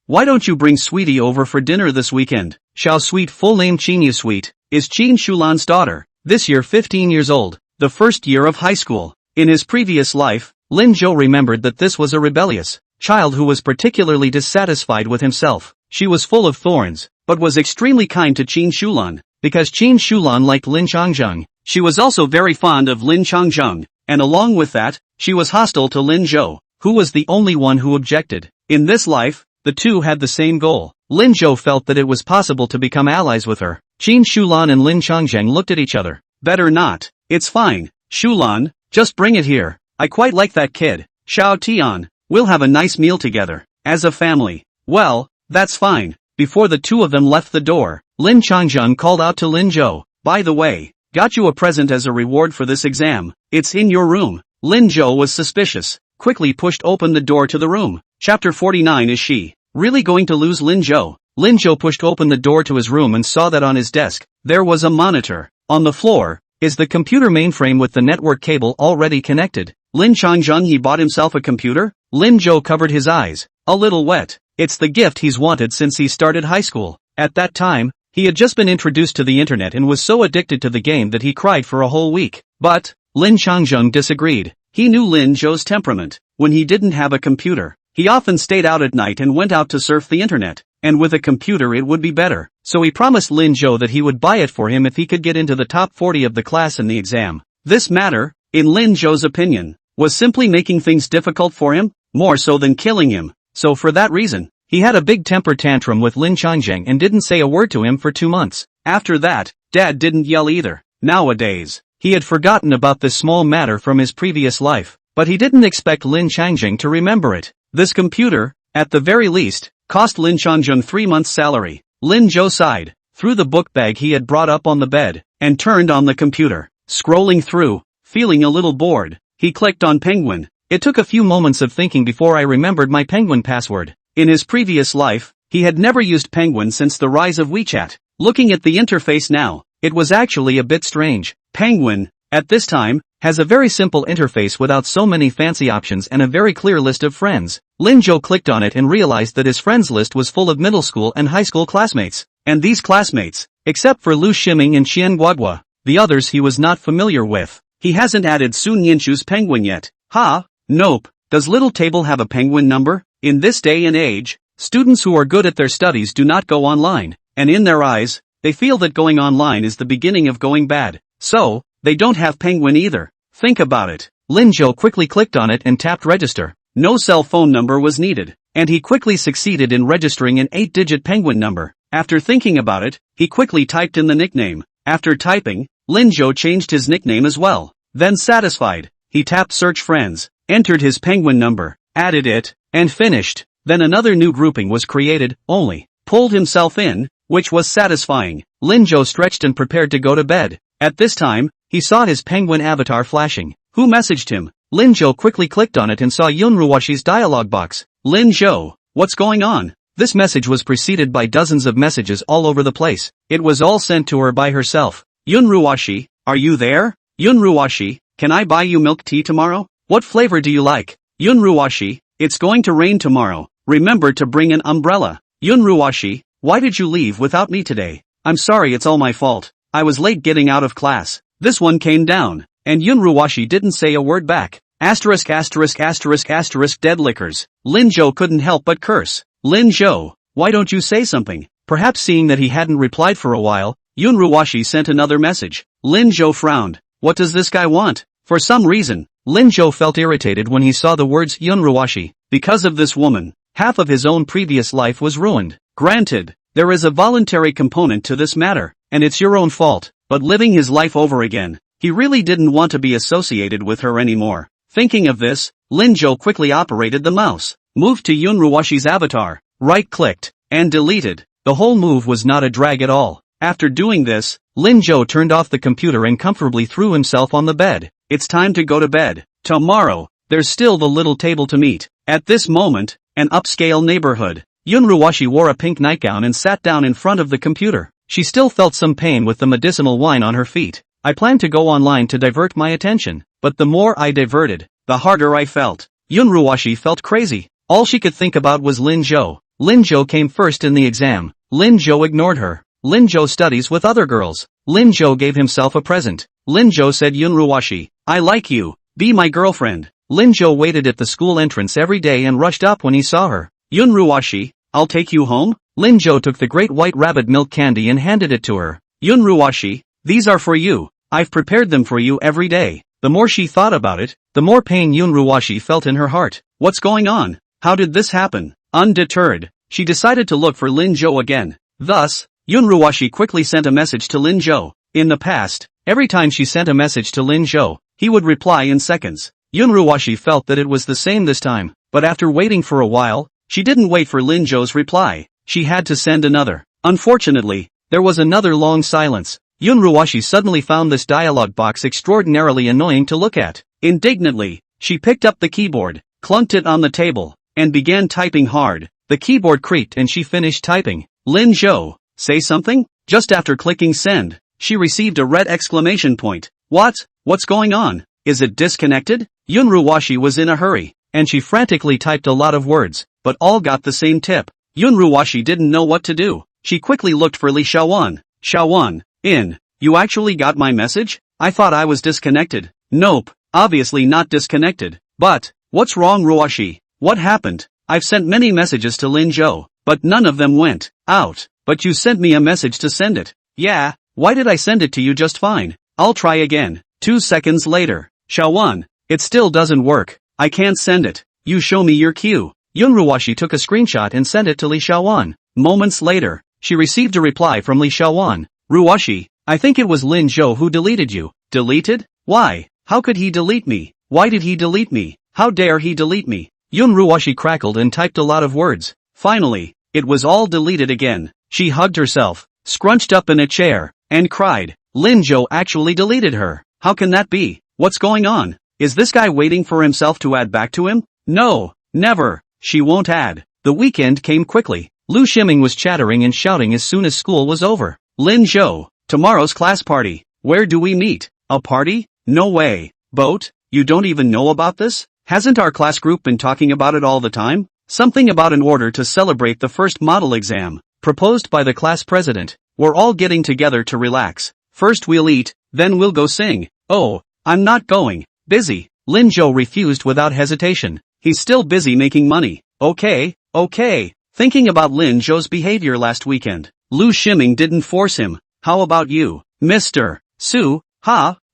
why don't you bring Sweetie over for dinner this weekend? Xiao Sweet, full name Qin Sweet, is Qin Shulan's daughter, this year 15 years old, the first year of high school. In his previous life, Lin Zhou remembered that this was a rebellious child who was particularly dissatisfied with himself. She was full of thorns, but was extremely kind to Qin Shulan. Because Qin Shulan liked Lin Changjung, she was also very fond of Lin Changjung, and along with that, she was hostile to Lin Zhou, who was the only one who objected. In this life, the two had the same goal. Lin Zhou felt that it was possible to become allies with her. Qin Shulan and Lin Changjung looked at each other. Better not. It's fine. Shulan, just bring it here. I quite like that kid. Xiao Tian, we'll have a nice meal together. As a family. Well, that's fine. Before the two of them left the door, Lin Changjung called out to Lin Zhou. By the way, got you a present as a reward for this exam. It's in your room. Lin Zhou was suspicious. Quickly pushed open the door to the room. Chapter 49. Is she really going to lose Lin Zhou? Lin Zhou pushed open the door to his room and saw that on his desk, there was a monitor. On the floor, is the computer mainframe with the network cable already connected. Lin Changjung, he bought himself a computer? Lin Zhou covered his eyes. A little wet. It's the gift he's wanted since he started high school. At that time, he had just been introduced to the internet and was so addicted to the game that he cried for a whole week. But, Lin Changjung disagreed. He knew Lin Zhou's temperament. When he didn't have a computer, he often stayed out at night and went out to surf the internet. And with a computer it would be better. So he promised Lin Zhou that he would buy it for him if he could get into the top 40 of the class in the exam. This matter, in Lin Zhou's opinion, was simply making things difficult for him, more so than killing him. So for that reason, he had a big temper tantrum with Lin Changjung and didn't say a word to him for 2 months. After that, Dad didn't yell either. Nowadays, he had forgotten about this small matter from his previous life, but he didn't expect Lin Changjung to remember it. This computer, at the very least, cost Lin Changjung 3 months' salary. Lin Zhou sighed, threw the book bag he had brought up on the bed, and turned on the computer. Scrolling through, feeling a little bored, he clicked on Penguin. It took a few moments of thinking before I remembered my Penguin password. In his previous life, he had never used Penguin since the rise of WeChat. Looking at the interface now, it was actually a bit strange. Penguin, at this time, has a very simple interface without so many fancy options and a very clear list of friends. Lin Zhou clicked on it and realized that his friends list was full of middle school and high school classmates. And these classmates, except for Lu Ximing and Qian Guagua, the others he was not familiar with. He hasn't added Sun Yinchu's Penguin yet. Nope. Does Little Table have a Penguin number? In this day and age, students who are good at their studies do not go online, and in their eyes, they feel that going online is the beginning of going bad. So, they don't have Penguin either. Think about it. Lin Zhou quickly clicked on it and tapped register. No cell phone number was needed. and he quickly succeeded in registering an 8-digit penguin number. After thinking about it, he quickly typed in the nickname. After typing, Linjo changed his nickname as well. Then satisfied, he tapped search friends, entered his penguin number, added it, and finished. Then another new grouping was created, only, pulled himself in, which was satisfying. Linjo stretched and prepared to go to bed. At this time, he saw his penguin avatar flashing. Who messaged him? Linjo quickly clicked on it and saw Yunruwashi's dialog box. Linjo, what's going on? This message was preceded by dozens of messages all over the place. It was all sent to her by herself. Yunruwashi, are you there? Yunruwashi, can I buy you milk tea tomorrow? What flavor do you like? Yunruwashi, it's going to rain tomorrow. Remember to bring an umbrella. Yunruwashi, why did you leave without me today? I'm sorry, it's all my fault. I was late getting out of class. This one came down, and Yunruwashi didn't say a word back. Asterisk asterisk asterisk asterisk dead lickers. Linjo couldn't help but curse. Linjo, why don't you say something? Perhaps seeing that he hadn't replied for a while, Yunruwashi sent another message. Linjo frowned. What does this guy want? For some reason, Linjo felt irritated when he saw the words Yunruwashi. Because of this woman, half of his own previous life was ruined. Granted, there is a voluntary component to this matter, and it's your own fault, but living his life over again, he really didn't want to be associated with her anymore. Thinking of this, Linjo quickly operated the mouse, moved to Yunruwashi's avatar, right-clicked, and deleted. The whole move was not a drag at all. After doing this, Linjo turned off the computer and comfortably threw himself on the bed. It's time to go to bed. Tomorrow, there's still the little table to meet. At this moment, an upscale neighborhood. Yunruwashi wore a pink nightgown and sat down in front of the computer. She still felt some pain with the medicinal wine on her feet. I planned to go online to divert my attention, but the more I diverted, the harder I felt. Yunruwashi felt crazy. All she could think about was Linjo. Linjo came first in the exam. Linjo ignored her. Linjo studies with other girls. Linjo gave himself a present. Linjo said, Yunruwashi, I like you. Be my girlfriend. Linjo waited at the school entrance every day and rushed up when he saw her. Yunruwashi, I'll take you home? Linjo took the great white rabbit milk candy and handed it to her. Yunruwashi, these are for you. I've prepared them for you every day. The more she thought about it, the more pain Yunruwashi felt in her heart. What's going on? How did this happen? Undeterred, she decided to look for Linjo again. Thus, Yunruwashi quickly sent a message to Linjo. In the past, every time she sent a message to Linjo, he would reply in seconds. Yunruwashi felt that it was the same this time, but after waiting for a while, she didn't wait for Linjo's reply. She had to send another. Unfortunately, there was another long silence. Yunruwashi suddenly found this dialog box extraordinarily annoying to look at. Indignantly, she picked up the keyboard, clunked it on the table, and began typing hard. The keyboard creaked and she finished typing. Linjo, say something? Just after clicking send, she received a red exclamation point. What's going on? Is it disconnected? Yunruwashi was in a hurry, and she frantically typed a lot of words, but all got the same tip. Yunruwashi didn't know what to do. She quickly looked for Li Shaowan. Shaowan, you actually got my message? I thought I was disconnected. Nope, obviously not disconnected. But, what's wrong, Ruwashi? What happened? I've sent many messages to Linjo, but none of them went out. But you sent me a message to send it. Yeah, why did I send it to you just fine? I'll try again. 2 seconds later. Shaowan, it still doesn't work. I can't send it. You show me your cue. Yunruwashi took a screenshot and sent it to Li Shaowan. Moments later, she received a reply from Li Shaowan. Ruwashi, I think it was Linjo who deleted you. Deleted? Why? How could he delete me? Why did he delete me? How dare he delete me? Yunruwashi crackled and typed a lot of words. Finally, it was all deleted again. She hugged herself, scrunched up in a chair, and cried. Linjo actually deleted her. How can that be? What's going on? Is this guy waiting for himself to add back to him? No, never. She won't add. The weekend came quickly. Lu Shiming was chattering and shouting as soon as school was over. Linjo, tomorrow's class party. Where do we meet? A party? No way. Boat? You don't even know about this? Hasn't our class group been talking about it all the time? Something about in order to celebrate the first model exam, proposed by the class president. We're all getting together to relax. First we'll eat, then we'll go sing. Oh, I'm not going. Busy. Linjo refused without hesitation. He's still busy making money. Okay. Thinking about Linjo's behavior last weekend, Lu Shiming didn't force him. How about you, Mr. Su?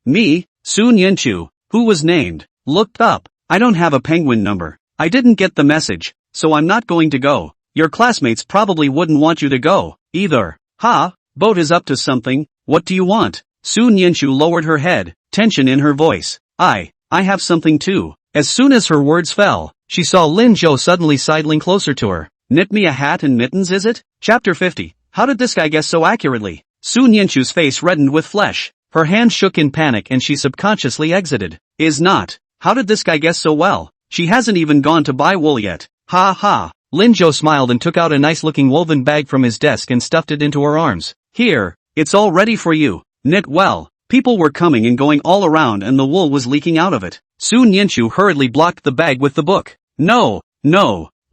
Me, Su Nyenchu, who was named, looked up. I don't have a penguin number. I didn't get the message. so I'm not going to go. Your classmates probably wouldn't want you to go, either. Ha, Boat is up to something, what do you want? Su Nianshu lowered her head, tension in her voice. I have something too. As soon as her words fell, she saw Lin Zhou suddenly sidling closer to her. Knit me a hat and mittens, is it? Chapter 50. How did this guy guess so accurately? Su Nianshu's face reddened with flesh. Her hand shook in panic and she subconsciously exited. Is not. How did this guy guess so well? She hasn't even gone to buy wool yet. Ha ha. Lin Zhou smiled and took out a nice-looking woven bag from his desk and stuffed it into her arms. Here, it's all ready for you. Knit well. People were coming and going all around and the wool was leaking out of it. Su Nianshu hurriedly blocked the bag with the book. No.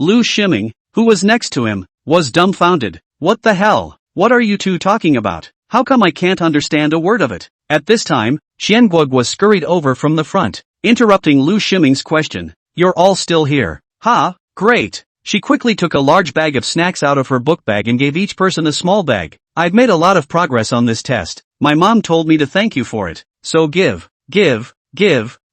Lu Shiming, who was next to him, was dumbfounded. What the hell? What are you two talking about? How come I can't understand a word of it? At this time, Xianguo scurried over from the front, interrupting Lu Shiming's question. You're all still here. Ha, great. She quickly took a large bag of snacks out of her book bag and gave each person a small bag. I've made a lot of progress on this test. My mom told me to thank you for it. So give.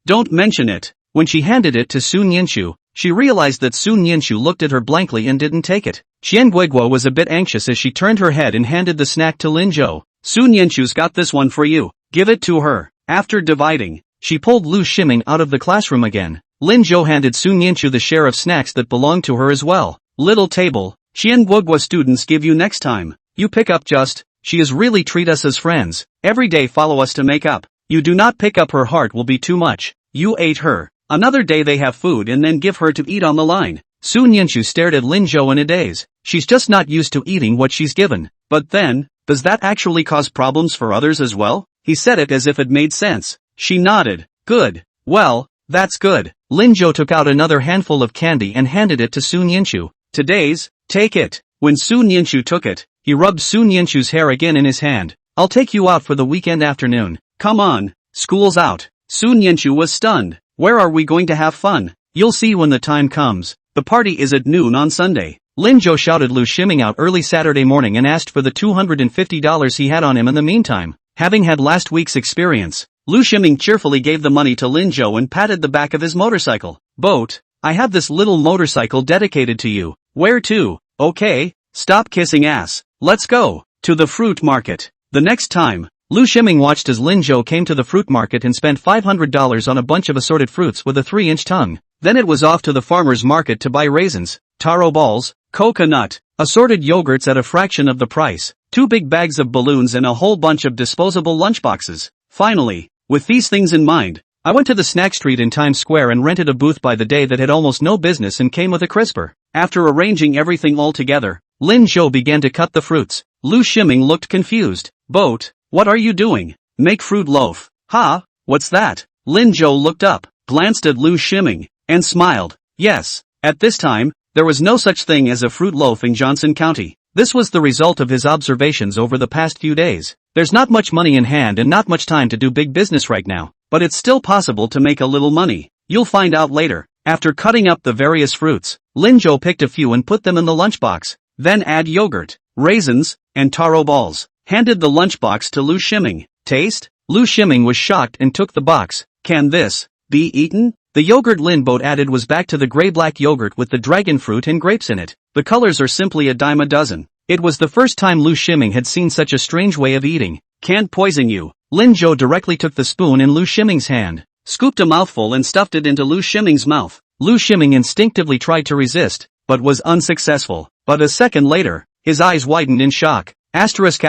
Don't mention it. When she handed it to Su Nianshu, she realized that Su Nianshu looked at her blankly and didn't take it. Xianguo was a bit anxious as she turned her head and handed the snack to Lin Zhou. Su Nianshu's got this one for you. Give it to her. After dividing, she pulled Lu Shiming out of the classroom again. Lin Zhou handed Su Nianshu the share of snacks that belonged to her as well. Little table. Xianguo students give you next time. You pick up just. She is really treat us as friends. Every day follow us to make up. You do not pick up her heart will be too much. You ate her. Another day they have food and then give her to eat on the line. Su Nianshu stared at Lin Zhou in a daze. She's just not used to eating what she's given. But then, does that actually cause problems for others as well? He said it as if it made sense. She nodded. Good. Well, that's good. Lin Zhou took out another handful of candy and handed it to Su Nianshu. Today's, take it. When Su Nianshu took it, he rubbed Su Nianshu's hair again in his hand. I'll take you out for the weekend afternoon. Come on. School's out. Su Nianshu was stunned. Where are we going to have fun? You'll see when the time comes. The party is at noon on Sunday. Lin Zhou shouted Lu Shiming out early Saturday morning and asked for the $250 he had on him in the meantime. Having had last week's experience, Lu Shiming cheerfully gave the money to Lin Zhou and patted the back of his motorcycle. Boat, I have this little motorcycle dedicated to you. Where to? Okay, stop kissing ass. Let's go. To the fruit market. The next time, Lu Shiming watched as Lin Zhou came to the fruit market and spent $500 on a bunch of assorted fruits with a 3-inch tongue. Then it was off to the farmer's market to buy raisins, taro balls, coconut, assorted yogurts at a fraction of the price, 2 big bags of balloons and a whole bunch of disposable lunchboxes. Finally, with these things in mind, I went to the snack street in Times Square and rented a booth by the day that had almost no business and came with a crisper. After arranging everything all together, Lin Zhou began to cut the fruits. Lu Shiming looked confused. Boat, what are you doing? Make fruit loaf. Ha, what's that? Lin Zhou looked up, glanced at Lu Shiming, and smiled. Yes, at this time, there was no such thing as a fruit loaf in Johnson County. This was the result of his observations over the past few days. There's not much money in hand and not much time to do big business right now, but it's still possible to make a little money. You'll find out later. After cutting up the various fruits, Lin Zhou picked a few and put them in the lunchbox. Then add yogurt, raisins, and taro balls. Handed the lunchbox to Lu Shiming. Taste? Lu Shiming was shocked and took the box. Can this be eaten? The yogurt Lin Boat added was back to the gray-black yogurt with the dragon fruit and grapes in it. The colors are simply a dime a dozen. It was the first time Lu Shiming had seen such a strange way of eating. Can't poison you. Lin Zhou directly took the spoon in Lu Shiming's hand, scooped a mouthful and stuffed it into Lu Shiming's mouth. Lu Shiming instinctively tried to resist, but was unsuccessful. But a second later, his eyes widened in shock. Asterisk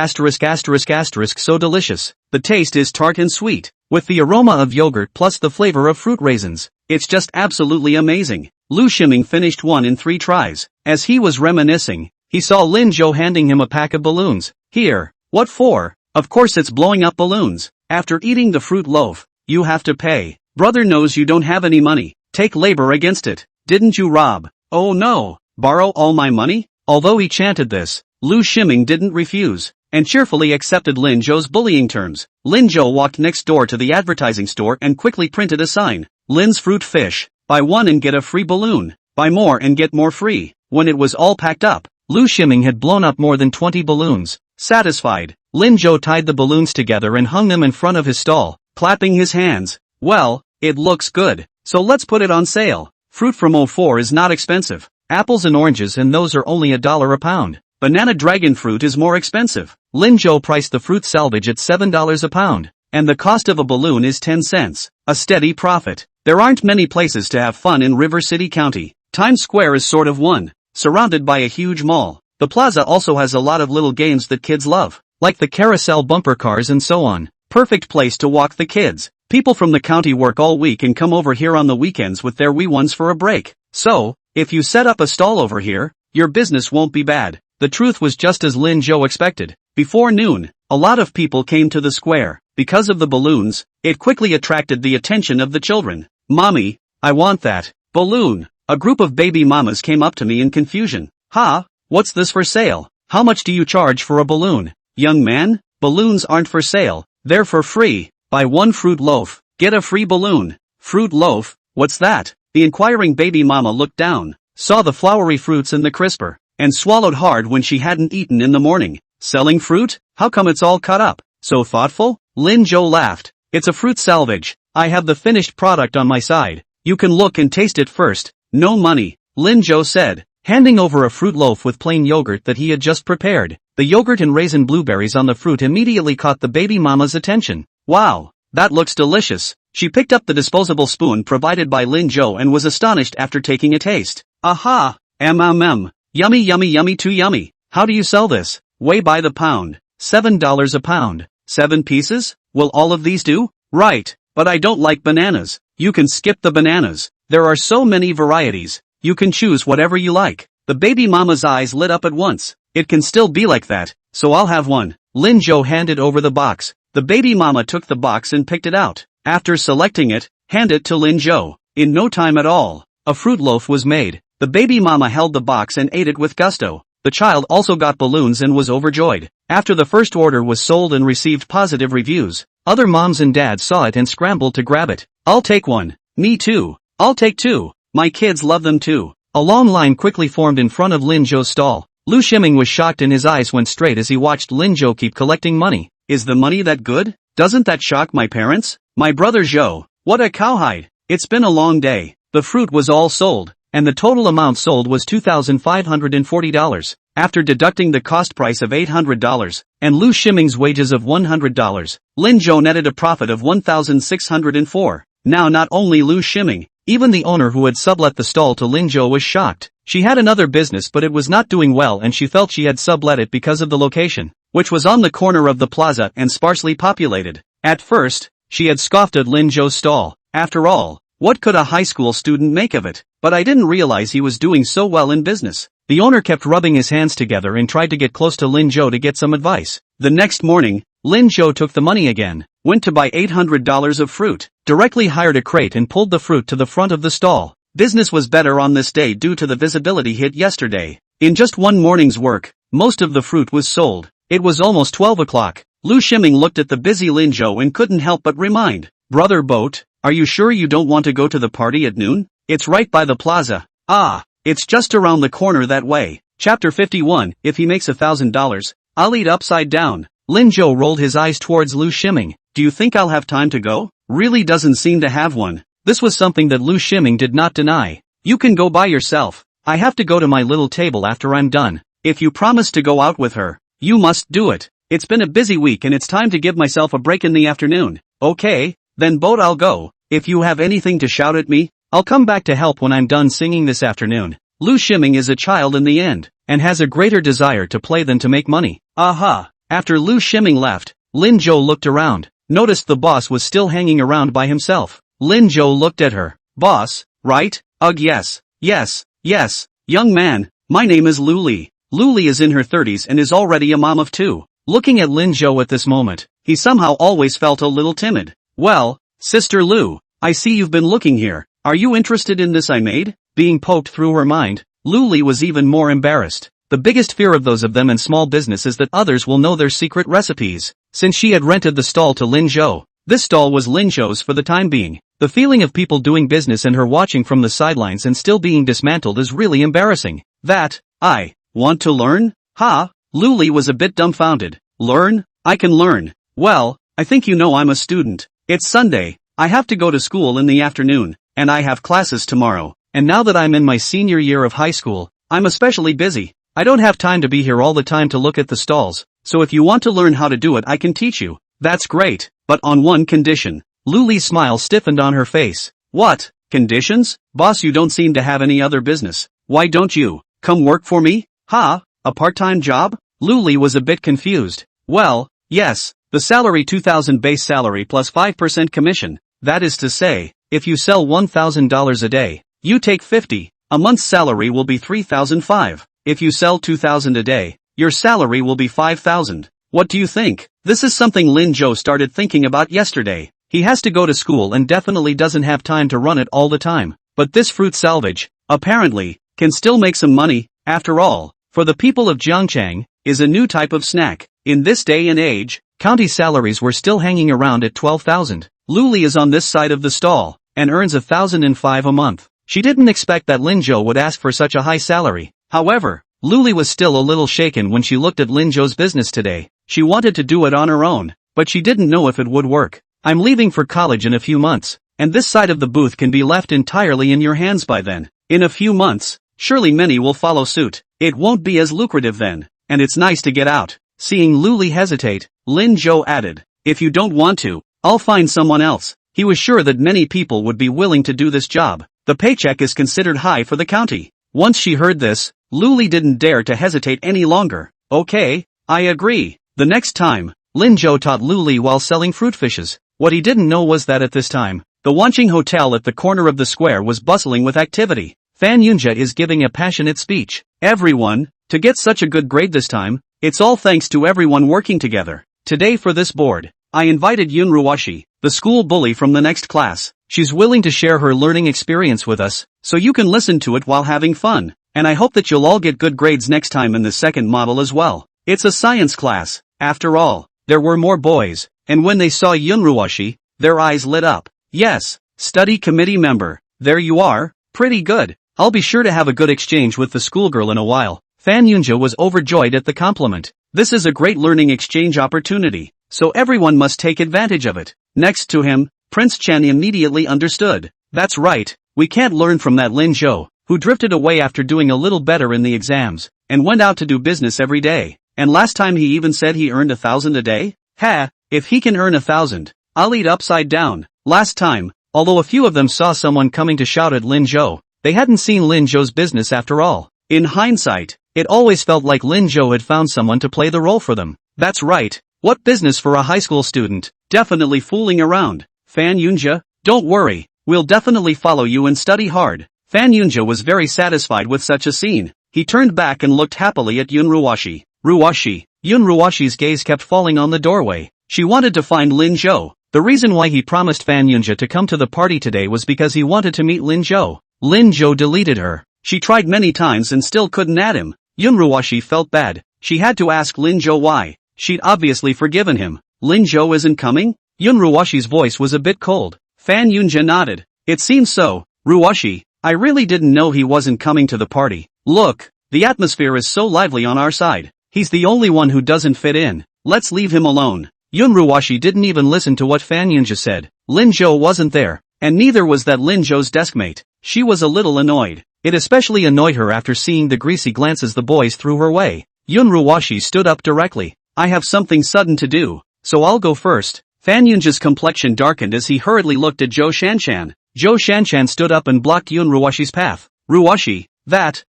so delicious. The taste is tart and sweet, with the aroma of yogurt plus the flavor of fruit raisins. It's just absolutely amazing. Lu Shiming finished one in 3 tries. As he was reminiscing, he saw Lin Zhou handing him a pack of balloons. Here. What for? Of course it's blowing up balloons. After eating the fruit loaf, you have to pay. Brother knows you don't have any money. Take labor against it. Didn't you rob? Oh no. Borrow all my money? Although he chanted this, Lu Shiming didn't refuse, and cheerfully accepted Lin Zhou's bullying terms. Lin Zhou walked next door to the advertising store and quickly printed a sign. Lin's Fruit Fish. Buy one and get a free balloon. Buy more and get more free. When it was all packed up, Lu Shiming had blown up more than 20 balloons. Satisfied, Lin Zhou tied the balloons together and hung them in front of his stall, clapping his hands. Well, it looks good, so let's put it on sale. Fruit from 04 is not expensive. apples and oranges, and those are only $1 a pound. Banana dragon fruit is more expensive. Lin Zhou priced the fruit salvage at $7 a pound. And the cost of a balloon is 10 cents. A steady profit. There aren't many places to have fun in River City County. Times Square is sort of one. Surrounded by a huge mall. The plaza also has a lot of little games that kids love. Like the carousel bumper cars and so on. Perfect place to walk the kids. People from the county work all week and come over here on the weekends with their wee ones for a break. So, if you set up a stall over here, your business won't be bad. The truth was just as Lin Zhou expected. Before noon, a lot of people came to the square. Because of the balloons, it quickly attracted the attention of the children. Mommy, I want that balloon. A group of baby mamas came up to me in confusion. Ha, what's this for sale? How much do you charge for a balloon? Young man, balloons aren't for sale, they're for free. Buy one fruit loaf, get a free balloon. Fruit loaf, what's that? The inquiring baby mama looked down, saw the flowery fruits in the crisper, and swallowed hard when she hadn't eaten in the morning. Selling fruit? How come it's all cut up? So thoughtful? Lin Zhou laughed. It's a fruit salvage. I have the finished product on my side. You can look and taste it first. No money, Lin Zhou said, handing over a fruit loaf with plain yogurt that he had just prepared. The yogurt and raisin blueberries on the fruit immediately caught the baby mama's attention. Wow, that looks delicious. She picked up the disposable spoon provided by Lin Zhou and was astonished after taking a taste. Aha, yummy yummy yummy too yummy. How do you sell this? Way by the pound. $7 a pound. 7 pieces? Will all of these do? Right, but I don't like bananas. You can skip the bananas. There are so many varieties. You can choose whatever you like. The baby mama's eyes lit up at once. It can still be like that, so I'll have one. Lin Zhou handed over the box. The baby mama took the box and picked it out. After selecting it, hand it to Lin Zhou. In no time at all, a fruit loaf was made. The baby mama held the box and ate it with gusto. The child also got balloons and was overjoyed. After the first order was sold and received positive reviews, other moms and dads saw it and scrambled to grab it. I'll take one. Me too. I'll take 2. My kids love them too. A long line quickly formed in front of Lin Zhou's stall. Lu Shiming was shocked and his eyes went straight as he watched Lin Zhou keep collecting money. Is the money that good? Doesn't that shock my parents? My brother Zhou. What a cowhide. It's been a long day. The fruit was all sold, and the total amount sold was $2,540. After deducting the cost price of $800, and Lu Shiming's wages of $100, Lin Zhou netted a profit of $1,604. Now not only Lu Shiming, even the owner who had sublet the stall to Lin Zhou was shocked. She had another business but it was not doing well and she felt she had sublet it because of the location, which was on the corner of the plaza and sparsely populated. At first, she had scoffed at Lin Zhou's stall. After all, what could a high school student make of it? But I didn't realize he was doing so well in business. The owner kept rubbing his hands together and tried to get close to Lin Zhou to get some advice. The next morning, Lin Zhou took the money again, went to buy $800 of fruit, directly hired a crate and pulled the fruit to the front of the stall. Business was better on this day due to the visibility hit yesterday. In just one morning's work, most of the fruit was sold. It was almost 12 o'clock. Lu Shiming looked at the busy Lin Zhou and couldn't help but remind, Brother Boat, are you sure you don't want to go to the party at noon? It's right by the plaza. Ah, it's just around the corner that way. Chapter 51, if he makes $1,000, I'll eat upside down. Lin Zhou rolled his eyes towards Lu Shiming. Do you think I'll have time to go? Really doesn't seem to have one. This was something that Lu Shiming did not deny. You can go by yourself. I have to go to my little table after I'm done. If you promise to go out with her, you must do it. It's been a busy week and it's time to give myself a break in the afternoon. Okay, then Boat, I'll go. If you have anything to shout at me, I'll come back to help when I'm done singing this afternoon. Lu Shiming is a child in the end, and has a greater desire to play than to make money. Aha! After Lu Shiming left, Lin Zhou looked around, noticed the boss was still hanging around by himself. Lin Zhou looked at her. Boss, right? Ugh, yes. Yes. Young man, my name is Lu Li. Lu Li is in her 30s and is already a mom of 2. Looking at Lin Zhou at this moment, he somehow always felt a little timid. Well, Sister Lu, I see you've been looking here. Are you interested in this I made? Being poked through her mind, Lu Li was even more embarrassed. The biggest fear of those of them in small business is that others will know their secret recipes. Since she had rented the stall to Lin Zhou, this stall was Lin Zhou's for the time being. The feeling of people doing business and her watching from the sidelines and still being dismantled is really embarrassing. That, I want to learn? Ha! Lu Li was a bit dumbfounded. Learn? I can learn. Well, I think you know I'm a student. It's Sunday. I have to go to school in the afternoon, and I have classes tomorrow. and now that I'm in my senior year of high school, I'm especially busy. I don't have time to be here all the time to look at the stalls, so if you want to learn how to do it I can teach you. That's great, but on one condition. Luli's smile stiffened on her face. What? Conditions? Boss, you don't seem to have any other business. Why don't you come work for me? Ha? A part-time job? Luli was a bit confused. Well, yes, the salary 2,000 base salary plus 5% commission. That is to say, if you sell $1,000 a day, you take 50. A month's salary will be 3,005. If you sell 2,000 a day, your salary will be 5,000. What do you think? This is something Lin Zhou started thinking about yesterday. He has to go to school and definitely doesn't have time to run it all the time. But this fruit salvage, apparently, can still make some money. After all, for the people of Jiangchang, is a new type of snack. In this day and age, county salaries were still hanging around at 12,000. Luli is on this side of the stall, and earns 1,005 a month. She didn't expect that Lin Zhou would ask for such a high salary. However, Luli was still a little shaken when she looked at Lin Zhou's business today. She wanted to do it on her own, but she didn't know if it would work. I'm leaving for college in a few months, and this side of the booth can be left entirely in your hands by then. In a few months, surely many will follow suit. It won't be as lucrative then, and it's nice to get out. Seeing Luli hesitate, Lin Zhou added, if you don't want to, I'll find someone else. He was sure that many people would be willing to do this job. The paycheck is considered high for the county. Once she heard this, Luli didn't dare to hesitate any longer. Okay, I agree. The next time, Lin Zhou taught Luli while selling fruit fishes. What he didn't know was that at this time, the Wanqing Hotel at the corner of the square was bustling with activity. Fan Yunjia is giving a passionate speech. Everyone, to get such a good grade this time, it's all thanks to everyone working together. Today for this board, I invited Yun Ruwashi, the school bully from the next class. She's willing to share her learning experience with us, so you can listen to it while having fun. And I hope that you'll all get good grades next time in the second model as well. It's a science class. After all, there were more boys, and when they saw Yun Ruwashi, their eyes lit up. Yes, study committee member, there you are, pretty good. I'll be sure to have a good exchange with the schoolgirl in a while. Fan Yunjia was overjoyed at the compliment. This is a great learning exchange opportunity, so everyone must take advantage of it. Next to him, Prince Chen immediately understood. That's right, we can't learn from that Lin Zhou, who drifted away after doing a little better in the exams, and went out to do business every day. And last time he even said he earned 1,000 a day? Ha, if he can earn 1,000, I'll eat upside down. Last time, although a few of them saw someone coming to shout at Lin Zhou, they hadn't seen Lin Zhou's business after all. In hindsight, it always felt like Lin Zhou had found someone to play the role for them. That's right, what business for a high school student, definitely fooling around. Fan Yunjia, don't worry, we'll definitely follow you and study hard. Fan Yunjia was very satisfied with such a scene. He turned back and looked happily at Yun Ruwashi. Ruwashi. Yun Ruwashi's gaze kept falling on the doorway. She wanted to find Lin Zhou. The reason why he promised Fan Yunjia to come to the party today was because he wanted to meet Lin Zhou. Lin Zhou deleted her. She tried many times and still couldn't add him. Yun Ruwashi felt bad. She had to ask Lin Zhou why. She'd obviously forgiven him. Lin Zhou isn't coming? Yun Ruwashi's voice was a bit cold. Fan Yunjia nodded. It seems so, Ruwashi. I really didn't know he wasn't coming to the party. Look, the atmosphere is so lively on our side. He's the only one who doesn't fit in. Let's leave him alone. Yun Ruwashi didn't even listen to what Fan Yunjia said. Lin Zhou wasn't there, and neither was that Lin Zhou's deskmate. She was a little annoyed. It especially annoyed her after seeing the greasy glances the boys threw her way. Yun Ruwashi stood up directly. I have something sudden to do, so I'll go first. Fan Yunjia's complexion darkened as he hurriedly looked at Zhou Shanshan. Zhou Shanshan stood up and blocked Yun Ruwashi's path. Ruwashi,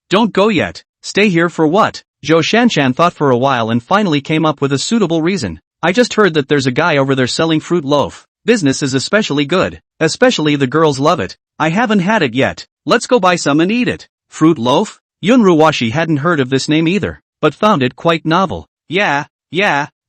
don't go yet. Stay here for what? Zhou Shanshan thought for a while and finally came up with a suitable reason. I just heard that there's a guy over there selling fruit loaf. Business is especially good. Especially the girls love it. I haven't had it yet. Let's go buy some and eat it. Fruit loaf? Yun Ruwashi hadn't heard of this name either, but found it quite novel. Yeah,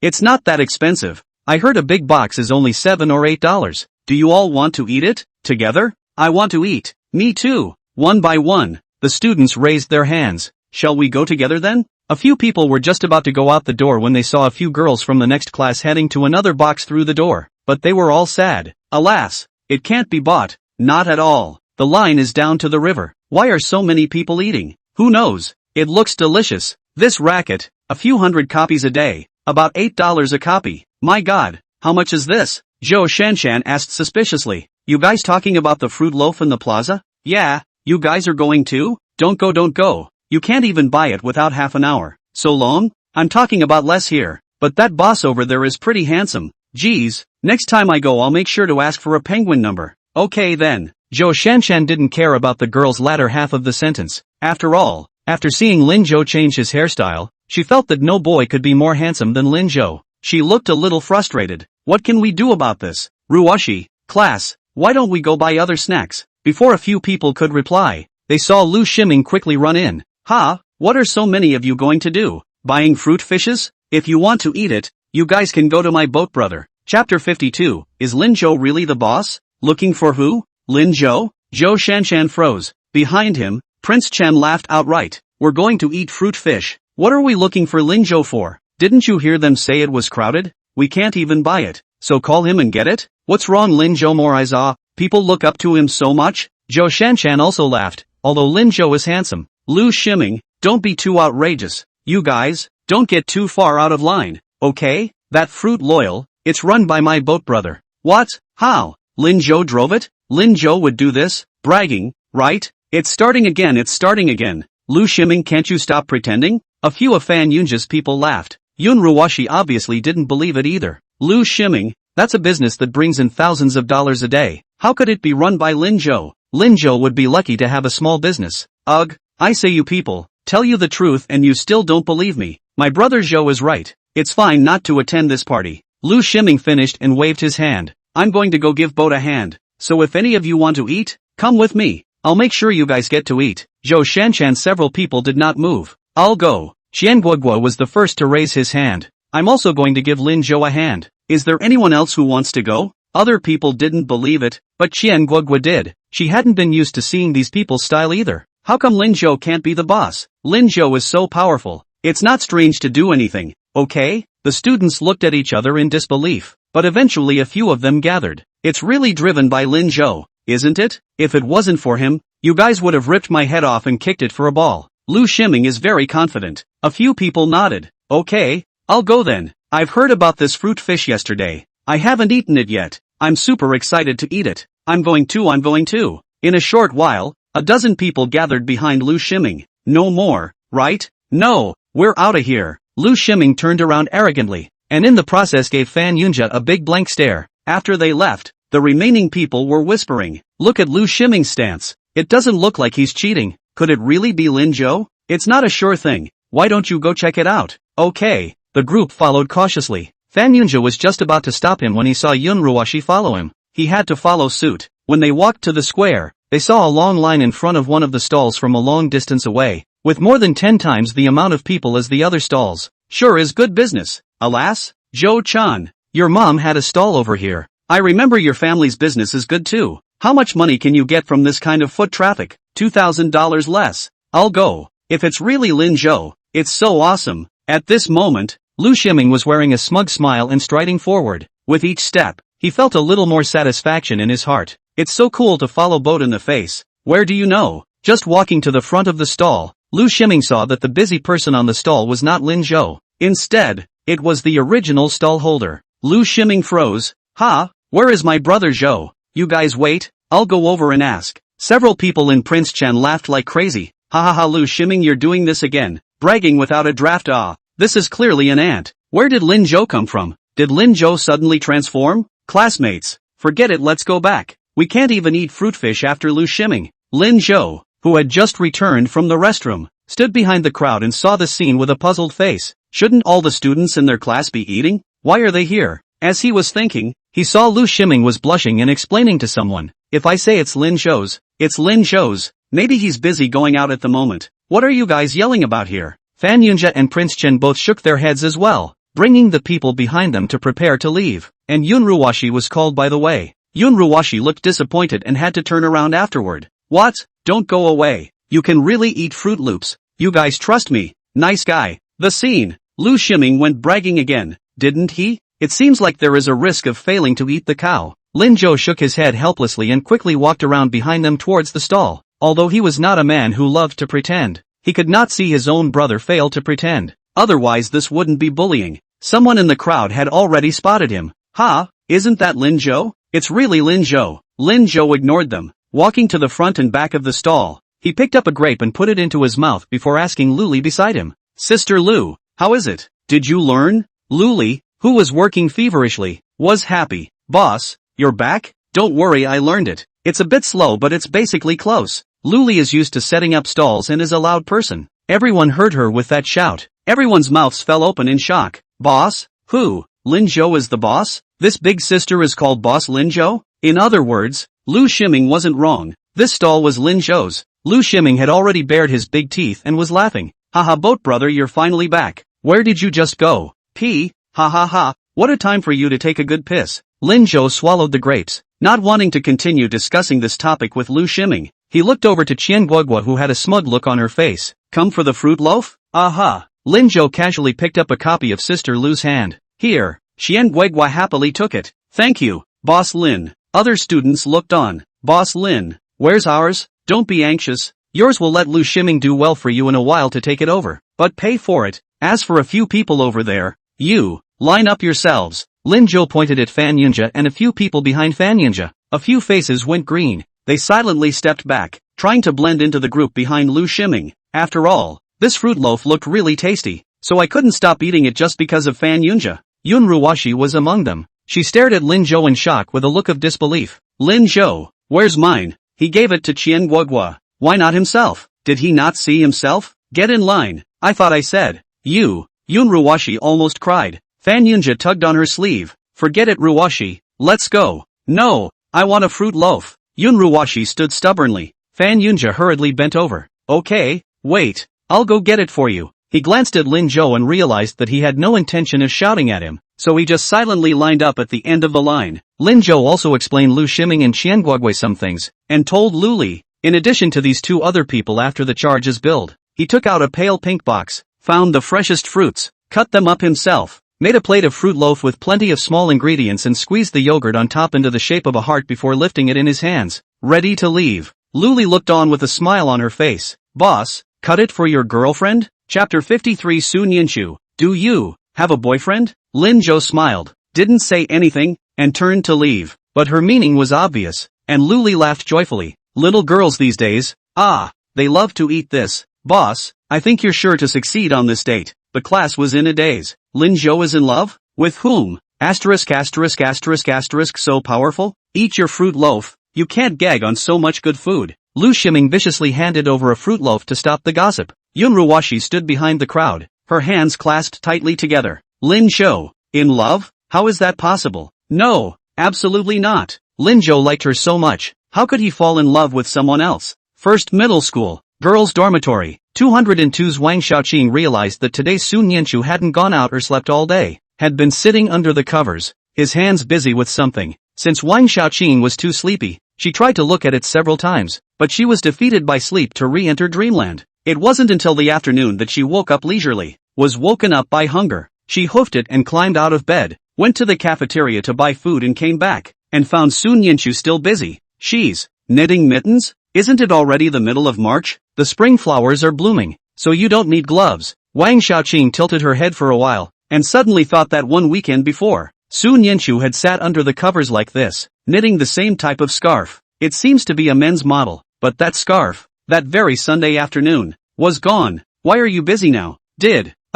it's not that expensive. I heard a big box is only $7 or $8. Do you all want to eat it? Together? I want to eat. Me too. One by one, the students raised their hands. Shall we go together then? A few people were just about to go out the door when they saw a few girls from the next class heading to another box through the door. But they were all sad. Alas, it can't be bought. Not at all. The line is down to the river. Why are so many people eating? Who knows? It looks delicious. This racket, a few hundred copies a day, about $8 a copy. My god, how much is this? Zhou Shanshan asked suspiciously. You guys talking about the fruit loaf in the plaza? Yeah, You guys are going too? Don't go. You can't even buy it without half an hour. So long? I'm talking about less here. But that boss over there is pretty handsome. Geez, next time I go I'll make sure to ask for a penguin number. Okay then. Zhou Shanshan didn't care about the girl's latter half of the sentence. After all, after seeing Lin Zhou change his hairstyle, she felt that no boy could be more handsome than Lin Zhou. She looked a little frustrated. What can we do about this? Ruwashi, class, why don't we go buy other snacks? Before a few people could reply, they saw Lu Shiming quickly run in. Ha, what are so many of you going to do? Buying fruit fishes? If you want to eat it, you guys can go to my boat brother. Chapter 52, is Lin Zhou really the boss? Looking for who? Lin Zhou? Zhou Shanshan froze. Behind him, Prince Chen laughed outright. We're going to eat fruit fish. What are we looking for Lin Zhou for? Didn't you hear them say it was crowded? We can't even buy it. So call him and get it? What's wrong Lin Zhou Moraiza? People look up to him so much? Zhou Shanshan also laughed, although Lin Zhou is handsome. Lu Shiming, don't be too outrageous. You guys, don't get too far out of line, okay? That fruit loyal, it's run by my boat brother. What? How? Lin Zhou drove it? Lin Zhou would do this? Bragging, right? It's starting again. Lu Shiming, can't you stop pretending? A few of Fan Yunja's people laughed. Yun Ruwashi obviously didn't believe it either. Lu Shiming, that's a business that brings in thousands of dollars a day. How could it be run by Lin Zhou? Lin Zhou would be lucky to have a small business. Ugh, I say you people, tell you the truth and you still don't believe me. My brother Zhou is right. It's fine not to attend this party. Lu Shiming finished and waved his hand. I'm going to go give Boat a hand. So if any of you want to eat, come with me. I'll make sure you guys get to eat. Zhou Shanshan, several people did not move. I'll go. Qian Guoguo was the first to raise his hand. I'm also going to give Lin Zhou a hand. Is there anyone else who wants to go? Other people didn't believe it, but Qian Guoguo did. She hadn't been used to seeing these people's style either. How come Lin Zhou can't be the boss? Lin Zhou is so powerful. It's not strange to do anything, okay? The students looked at each other in disbelief, but eventually a few of them gathered. It's really driven by Lin Zhou, isn't it? If it wasn't for him, you guys would have ripped my head off and kicked it for a ball. Lu Shiming is very confident. A few people nodded. Okay, I'll go then. I've heard about this fruit fish yesterday. I haven't eaten it yet. I'm super excited to eat it. I'm going to. In a short while, a dozen people gathered behind Lu Shiming. No more, right? No, we're outta here. Lu Shiming turned around arrogantly, and in the process gave Fan Yunja a big blank stare. After they left, the remaining people were whispering. Look at Lu Shiming's stance. It doesn't look like he's cheating. Could it really be Lin Zhou? It's not a sure thing. Why don't you go check it out? Okay. The group followed cautiously. Fan Yunja was just about to stop him when he saw Yun Ruwashi follow him. He had to follow suit. When they walked to the square, they saw a long line in front of one of the stalls from a long distance away, with more than 10 times the amount of people as the other stalls. Sure is good business. Alas, Zhou-chan, your mom had a stall over here. I remember your family's business is good too. How much money can you get from this kind of foot traffic? $2,000 less. I'll go. If it's really Lin Zhou, it's so awesome. At this moment, Lu Shiming was wearing a smug smile and striding forward. With each step, he felt a little more satisfaction in his heart. It's so cool to follow Boat in the face. Where do you know? Just walking to the front of the stall, Lu Shiming saw that the busy person on the stall was not Lin Zhou. Instead, it was the original stall holder. Lu Shiming froze. Ha, where is my brother Zhou? You guys wait, I'll go over and ask. Several people in Prince Chen laughed like crazy. Ha ha ha, Lu Shiming, you're doing this again. Bragging without a draft. This is clearly an ant. Where did Lin Zhou come from? Did Lin Zhou suddenly transform? Classmates, forget it, let's go back. We can't even eat fruit fish after Lu Shiming. Lin Zhou, who had just returned from the restroom, stood behind the crowd and saw the scene with a puzzled face. Shouldn't all the students in their class be eating? Why are they here? As he was thinking, he saw Lu Shiming was blushing and explaining to someone. If I say it's Lin Zhou's, maybe he's busy going out at the moment. What are you guys yelling about here? Fan Yunja and Prince Chen both shook their heads as well, bringing the people behind them to prepare to leave. And Yun Ruwashi was called by the way. Yun Ruwashi looked disappointed and had to turn around afterward. What? Don't go away. You can really eat Fruit Loops. You guys trust me. Nice guy. The scene. Lu Shiming went bragging again, didn't he? It seems like there is a risk of failing to eat the cow. Lin Zhou shook his head helplessly and quickly walked around behind them towards the stall. Although he was not a man who loved to pretend, he could not see his own brother fail to pretend. Otherwise this wouldn't be bullying. Someone in the crowd had already spotted him. Ha, isn't that Lin Zhou? It's really Lin Zhou. Lin Zhou ignored them. Walking to the front and back of the stall, he picked up a grape and put it into his mouth before asking Luli beside him. Sister Lu, how is it? Did you learn? Luli, who was working feverishly, was happy. Boss, you're back? Don't worry, I learned it. It's a bit slow but it's basically close. Luli is used to setting up stalls and is a loud person. Everyone heard her with that shout. Everyone's mouths fell open in shock. Boss? Who? Lin Zhou is the boss? This big sister is called Boss Lin Zhou? In other words, Lu Shiming wasn't wrong. This stall was Lin Zhou's. Lu Shiming had already bared his big teeth and was laughing. Haha, boat brother, you're finally back. Where did you just go? Pee? Ha ha ha, what a time for you to take a good piss. Lin Zhou swallowed the grapes, not wanting to continue discussing this topic with Lu Shiming. He looked over to Qian Guogua who had a smug look on her face. Come for the fruit loaf? Aha. Lin Zhou casually picked up a copy of Sister Lu's hand. Here. Qian Guogua happily took it. Thank you, Boss Lin. Other students looked on. Boss Lin, where's ours? Don't be anxious. Yours will let Lu Shiming do well for you in a while to take it over. But pay for it. As for a few people over there, you, line up yourselves. Lin Zhou pointed at Fan Yunjia and a few people behind Fan Yunjia. A few faces went green. They silently stepped back, trying to blend into the group behind Lu Shiming. After all, this fruit loaf looked really tasty, so I couldn't stop eating it just because of Fan Yunjia. Yun Ruwashi was among them. She stared at Lin Zhou in shock with a look of disbelief. Lin Zhou, where's mine? He gave it to Qian Guogua. Why not himself? Did he not see himself? Get in line. I thought I said. You. Yun Ruwashi almost cried. Fan Yunjia tugged on her sleeve. Forget it, Ruwashi. Let's go. No, I want a fruit loaf. Yun Ruwashi stood stubbornly. Fan Yunjia hurriedly bent over. Okay, wait. I'll go get it for you. He glanced at Lin Zhou and realized that he had no intention of shouting at him, so he just silently lined up at the end of the line. Lin Zhou also explained Lu Shiming and Qian Guogui some things, and told Luli. In addition to these two other people after the charge is billed, he took out a pale pink box, found the freshest fruits, cut them up himself, made a plate of fruit loaf with plenty of small ingredients and squeezed the yogurt on top into the shape of a heart before lifting it in his hands, ready to leave. Luli looked on with a smile on her face. Boss, cut it for your girlfriend? Chapter 53 Sun Yinshu, do you have a boyfriend? Lin Zhou smiled, didn't say anything, and turned to leave, but her meaning was obvious, and Luli laughed joyfully. Little girls these days, they love to eat this. Boss, I think you're sure to succeed on this date. The class was in a daze. Lin Zhou is in love? With whom? Asterisk asterisk asterisk asterisk so powerful? Eat your fruit loaf, you can't gag on so much good food. Lu Shiming viciously handed over a fruit loaf to stop the gossip. Yun Ruwashi stood behind the crowd, her hands clasped tightly together. Lin Zhou, in love? How is that possible? No, absolutely not. Lin Zhou liked her so much, how could he fall in love with someone else? First middle school, girls' dormitory. 202's Wang Xiaoqing realized that today Sun Yinshu hadn't gone out or slept all day, had been sitting under the covers, his hands busy with something. Since Wang Xiaoqing was too sleepy, she tried to look at it several times, but she was defeated by sleep to re-enter dreamland. It wasn't until the afternoon that she woke up leisurely, was woken up by hunger. She hoofed it and climbed out of bed, went to the cafeteria to buy food and came back, and found Sun Yinshu still busy. She's knitting mittens? Isn't it already the middle of March? The spring flowers are blooming, so you don't need gloves. Wang Xiaoqing tilted her head for a while, and suddenly thought that one weekend before, Sun Yinshu had sat under the covers like this, knitting the same type of scarf. It seems to be a men's model, but that scarf, that very Sunday afternoon, was gone. Why are you busy now?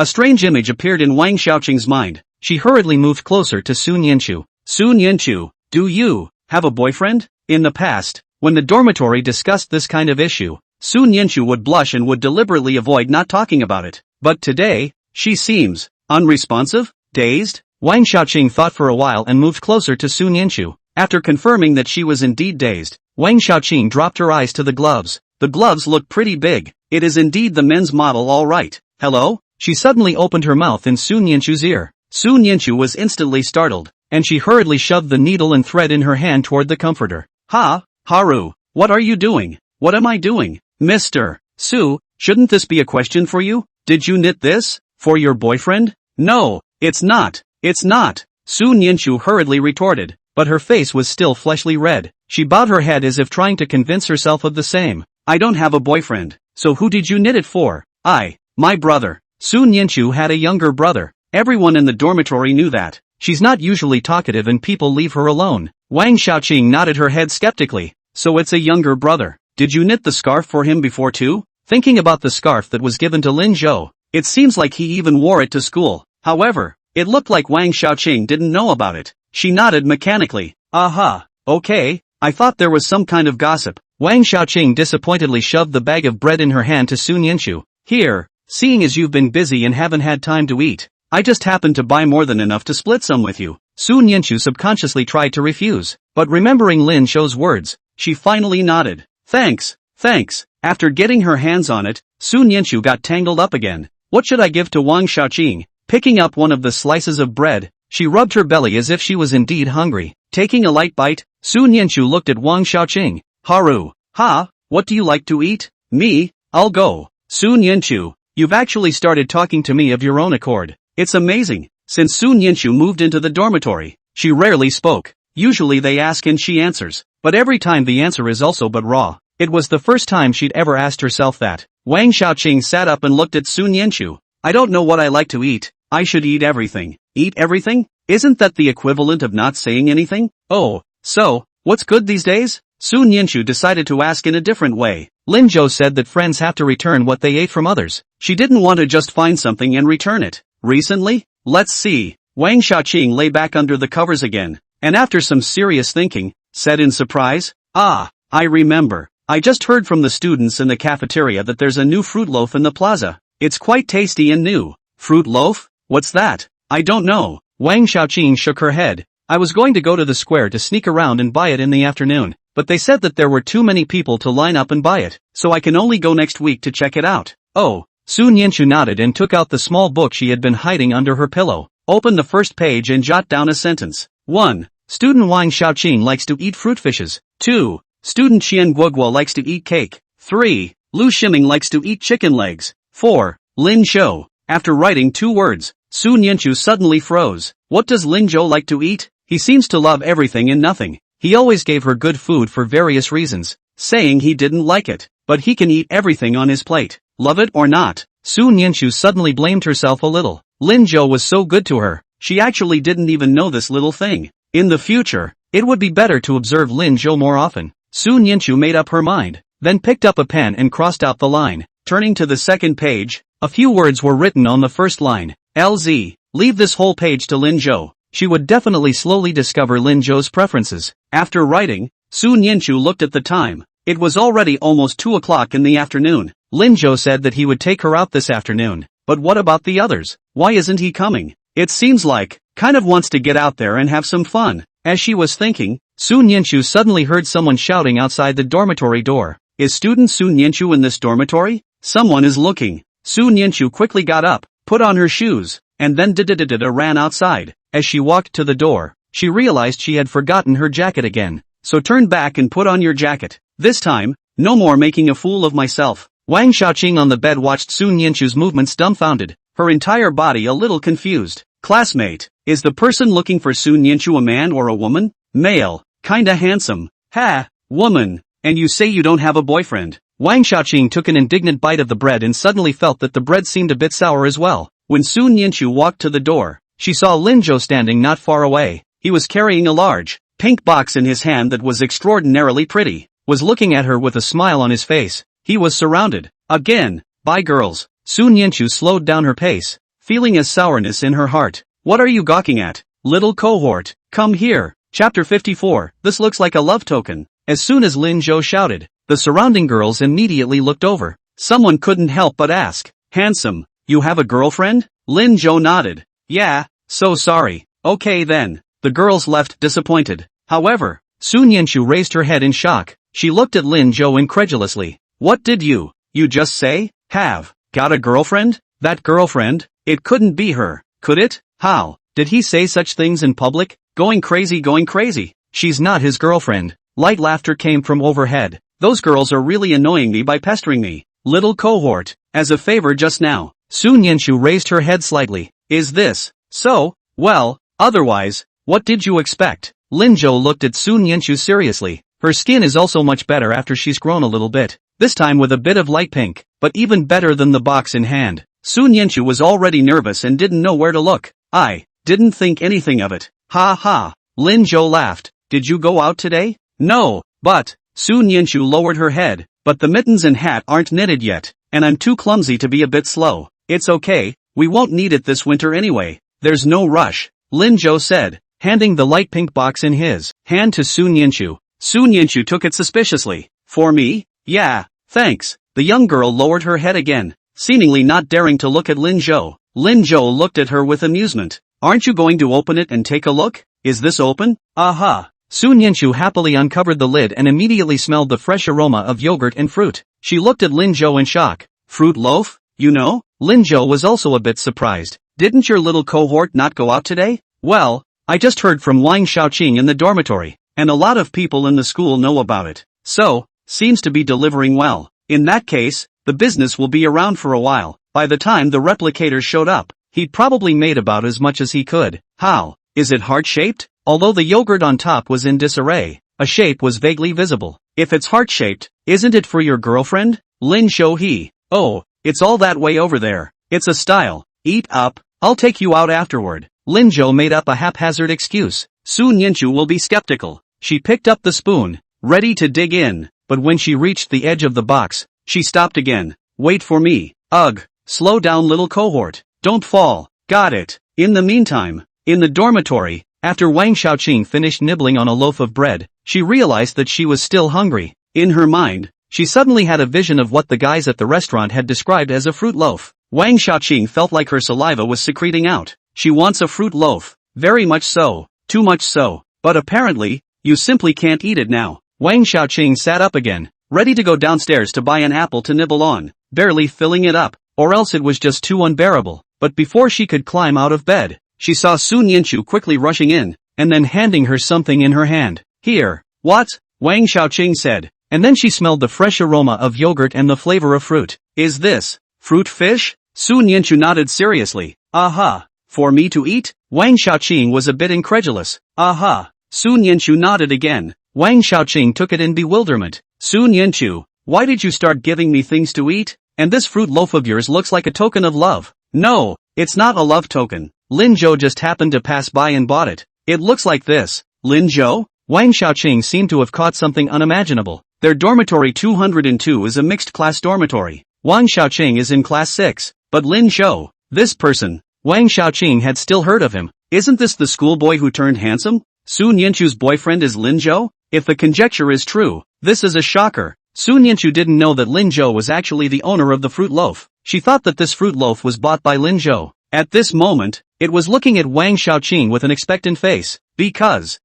A strange image appeared in Wang Xiaoqing's mind. She hurriedly moved closer to Sun Yinshu. Sun Yinshu, do you have a boyfriend? In the past, when the dormitory discussed this kind of issue, Sun Yinshu would blush and would deliberately avoid not talking about it. But today, she seems unresponsive, dazed. Wang Xiaoqing thought for a while and moved closer to Sun Yinshu. After confirming that she was indeed dazed, Wang Xiaoqing dropped her eyes to the gloves. The gloves look pretty big. It is indeed the men's model, all right. Hello? She suddenly opened her mouth in Sun Yinshu's ear. Sun Yinshu was instantly startled, and she hurriedly shoved the needle and thread in her hand toward the comforter. Haru, what are you doing? What am I doing? Mr. Su, shouldn't this be a question for you? Did you knit this for your boyfriend? No, it's not. It's not. Sun Yinshu hurriedly retorted, but her face was still fleshly red. She bowed her head as if trying to convince herself of the same. I don't have a boyfriend, so who did you knit it for? My brother. Sun Yinshu had a younger brother. Everyone in the dormitory knew that. She's not usually talkative and people leave her alone. Wang Xiaoqing nodded her head skeptically. So it's a younger brother. Did you knit the scarf for him before too? Thinking about the scarf that was given to Lin Zhou, it seems like he even wore it to school. However, it looked like Wang Xiaoqing didn't know about it. She nodded mechanically. Aha, okay, I thought there was some kind of gossip. Wang Xiaoqing disappointedly shoved the bag of bread in her hand to Sun Yinchu. Here, seeing as you've been busy and haven't had time to eat, I just happened to buy more than enough to split some with you. Sun Yinchu subconsciously tried to refuse, but remembering Lin Zhou's words, she finally nodded. Thanks. After getting her hands on it, Sun Yinchu got tangled up again. What should I give to Wang Xiaoqing? Picking up one of the slices of bread, she rubbed her belly as if she was indeed hungry. Taking a light bite, Sun Yinchu looked at Wang Xiaoqing. Haru, what do you like to eat? Me, I'll go. Sun Yinchu, you've actually started talking to me of your own accord. It's amazing. Since Sun Yinchu moved into the dormitory, she rarely spoke. Usually they ask and she answers, but every time the answer is also but raw. It was the first time she'd ever asked herself that. Wang Xiaoqing sat up and looked at Sun Yinchu. I don't know what I like to eat. I should eat everything. Eat everything? Isn't that the equivalent of not saying anything? Oh, so, what's good these days? Sun Yinchu decided to ask in a different way. Lin Zhou said that friends have to return what they ate from others. She didn't want to just find something and return it. Recently? Let's see. Wang Xiaoqing lay back under the covers again, and after some serious thinking, said in surprise, I remember. I just heard from the students in the cafeteria that there's a new fruit loaf in the plaza. It's quite tasty and new. Fruit loaf? What's that? I don't know. Wang Xiaoqing shook her head. I was going to go to the square to sneak around and buy it in the afternoon, but they said that there were too many people to line up and buy it, so I can only go next week to check it out. Oh. Sun Yinchu nodded and took out the small book she had been hiding under her pillow. Open the first page and jot down a sentence. 1. Student Wang Xiaoqing likes to eat fruit fishes. 2. Student Qian Guoguo likes to eat cake. 3. Lu Shiming likes to eat chicken legs. 4. Lin Zhou. After writing 2 words, Sun Yinchu suddenly froze. What does Lin Zhou like to eat? He seems to love everything and nothing. He always gave her good food for various reasons, saying he didn't like it, but he can eat everything on his plate. Love it or not. Sun Yinchu suddenly blamed herself a little. Lin Zhou was so good to her, she actually didn't even know this little thing. In the future, it would be better to observe Lin Zhou more often. Sun Yinchu made up her mind, then picked up a pen and crossed out the line. Turning to the second page, a few words were written on the first line. LZ, leave this whole page to Lin Zhou. She would definitely slowly discover Lin Zhou's preferences. After writing, Sun Yinchu looked at the time. It was already almost 2 o'clock in the afternoon. Lin Zhou said that he would take her out this afternoon, but what about the others? Why isn't he coming? It seems like, kind of wants to get out there and have some fun. As she was thinking, Sun Yinchu suddenly heard someone shouting outside the dormitory door. Is student Sun Yinchu in this dormitory? Someone is looking. Sun Yinchu quickly got up, put on her shoes, and then ran outside. As she walked to the door, she realized she had forgotten her jacket again. So turn back and put on your jacket. This time, no more making a fool of myself. Wang Xiaoqing on the bed watched Sun Yinchu's movements dumbfounded, her entire body a little confused. Classmate, is the person looking for Sun Yinchu a man or a woman? Male, kinda handsome. Woman, and you say you don't have a boyfriend. Wang Xiaoqing took an indignant bite of the bread and suddenly felt that the bread seemed a bit sour as well. When Sun Yinchu walked to the door, she saw Lin Zhou standing not far away. He was carrying a large, pink box in his hand that was extraordinarily pretty, was looking at her with a smile on his face. He was surrounded, again, by girls. Sun Yinchu slowed down her pace, feeling a sourness in her heart. What are you gawking at, little cohort? Come here. Chapter 54, this looks like a love token. As soon as Lin Zhou shouted, the surrounding girls immediately looked over. Someone couldn't help but ask, handsome, you have a girlfriend? Lin Zhou nodded. Yeah, so sorry. Okay then. The girls left disappointed. However, Sun Yinchu raised her head in shock. She looked at Lin Zhou incredulously. What did you just say? Have got a girlfriend? That girlfriend? It couldn't be her, could it? How? Did he say such things in public? Going crazy. She's not his girlfriend. Light laughter came from overhead. Those girls are really annoying me by pestering me. Little cohort, as a favor just now. Sun Yinchu raised her head slightly. Is this so? Well, otherwise, what did you expect? Lin Zhou looked at Sun Yinchu seriously. Her skin is also much better after she's grown a little bit. This time with a bit of light pink, but even better than the box in hand. Sun Yinchu was already nervous and didn't know where to look. I didn't think anything of it. Ha ha. Lin Zhou laughed. Did you go out today? No, but Su Nianshu lowered her head, but the mittens and hat aren't knitted yet, and I'm too clumsy to be a bit slow. It's okay, we won't need it this winter anyway. There's no rush, Lin Zhou said, handing the light pink box in his hand to Su Nianshu. Su Nianshu took it suspiciously. For me? Yeah, thanks. The young girl lowered her head again, seemingly not daring to look at Lin Zhou. Lin Zhou looked at her with amusement. Aren't you going to open it and take a look? Is this open? Aha! Su Nianshu happily uncovered the lid and immediately smelled the fresh aroma of yogurt and fruit. She looked at Lin Zhou in shock. Fruit loaf? You know? Lin Zhou was also a bit surprised. Didn't your little cohort not go out today? Well, I just heard from Wang Xiaoqing in the dormitory, and a lot of people in the school know about it. So, seems to be delivering well. In that case, the business will be around for a while. By the time the replicator showed up, he'd probably made about as much as he could. How? Is it heart-shaped? Although the yogurt on top was in disarray, a shape was vaguely visible. If it's heart-shaped, isn't it for your girlfriend? Lin Xiaohe. Oh, it's all that way over there. It's a style. Eat up, I'll take you out afterward. Lin Zhou made up a haphazard excuse. Su Nianshu will be skeptical. She picked up the spoon, ready to dig in, but when she reached the edge of the box, she stopped again. Wait for me. Ugh. Slow down, little cohort. Don't fall. Got it. In the meantime, in the dormitory, after Wang Xiaoqing finished nibbling on a loaf of bread, she realized that she was still hungry. In her mind, she suddenly had a vision of what the guys at the restaurant had described as a fruit loaf. Wang Xiaoqing felt like her saliva was secreting out. She wants a fruit loaf. Very much so. Too much so. But apparently, you simply can't eat it now. Wang Xiaoqing sat up again, ready to go downstairs to buy an apple to nibble on, barely filling it up, or else it was just too unbearable. But before she could climb out of bed, she saw Su Nianshu quickly rushing in, and then handing her something in her hand. Here. What? Wang Xiaoqing said, and then she smelled the fresh aroma of yogurt and the flavor of fruit. Is this fruit fish? Su Nianshu nodded seriously. Aha. For me to eat? Wang Xiaoqing was a bit incredulous. Aha. Su Nianshu nodded again. Wang Xiaoqing took it in bewilderment. Su Nianshu, why did you start giving me things to eat? And this fruit loaf of yours looks like a token of love. No, it's not a love token. Lin Zhou just happened to pass by and bought it. It looks like this. Lin Zhou? Wang Xiaoqing seemed to have caught something unimaginable. Their dormitory 202 is a mixed-class dormitory. Wang Xiaoqing is in class 6, but Lin Zhou, this person, Wang Xiaoqing had still heard of him. Isn't this the schoolboy who turned handsome? Su Nianshu's boyfriend is Lin Zhou? If the conjecture is true, this is a shocker. Su Nianshu didn't know that Lin Zhou was actually the owner of the fruit loaf. She thought that this fruit loaf was bought by Lin Zhou. At this moment, it was looking at Wang Xiaoqing with an expectant face. Because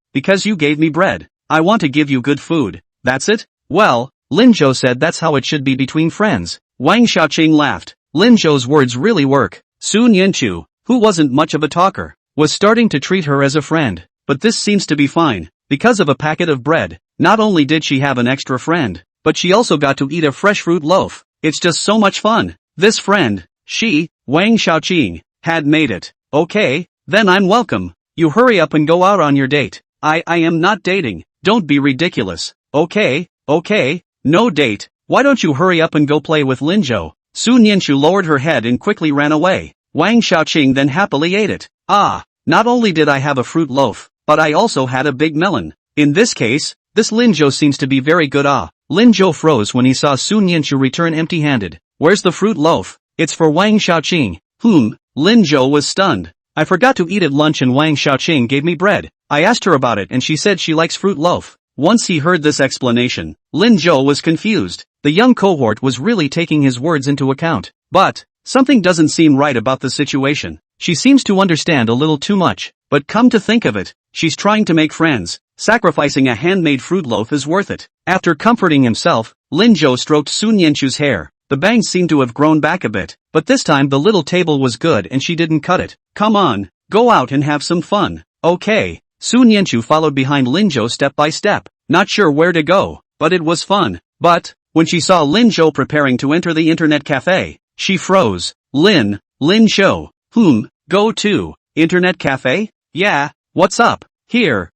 you gave me bread, I want to give you good food. That's it? Well, Lin Zhou said that's how it should be between friends. Wang Xiaoqing laughed. Lin Zhou's words really work. Su Nianshu, who wasn't much of a talker, was starting to treat her as a friend. But this seems to be fine. Because of a packet of bread, not only did she have an extra friend, but she also got to eat a fresh fruit loaf. It's just so much fun. This friend, she, Wang Xiaoqing, had made it. Okay, then I'm welcome. You hurry up and go out on your date. I am not dating. Don't be ridiculous. Okay, no date. Why don't you hurry up and go play with Lin Zhou? Su Nianshu lowered her head and quickly ran away. Wang Xiaoqing then happily ate it. Ah, not only did I have a fruit loaf, but I also had a big melon. In this case, this Lin Zhou seems to be very good. Lin Zhou froze when he saw Su Nianshu return empty-handed. Where's the fruit loaf? It's for Wang Xiaoqing. Lin Zhou was stunned. I forgot to eat at lunch and Wang Xiaoqing gave me bread. I asked her about it and she said she likes fruit loaf. Once he heard this explanation, Lin Zhou was confused. The young cohort was really taking his words into account. But something doesn't seem right about the situation. She seems to understand a little too much. But come to think of it, she's trying to make friends. Sacrificing a handmade fruit loaf is worth it. After comforting himself, Lin Zhou stroked Su Nianshu's hair. The bangs seemed to have grown back a bit, but this time the little table was good and she didn't cut it. Come on, go out and have some fun. Okay. Su Nianshu followed behind Lin Zhou step by step, not sure where to go, but it was fun. But when she saw Lin Zhou preparing to enter the internet cafe, she froze. Lin Zhou. Go to internet cafe? Yeah, what's up? Here.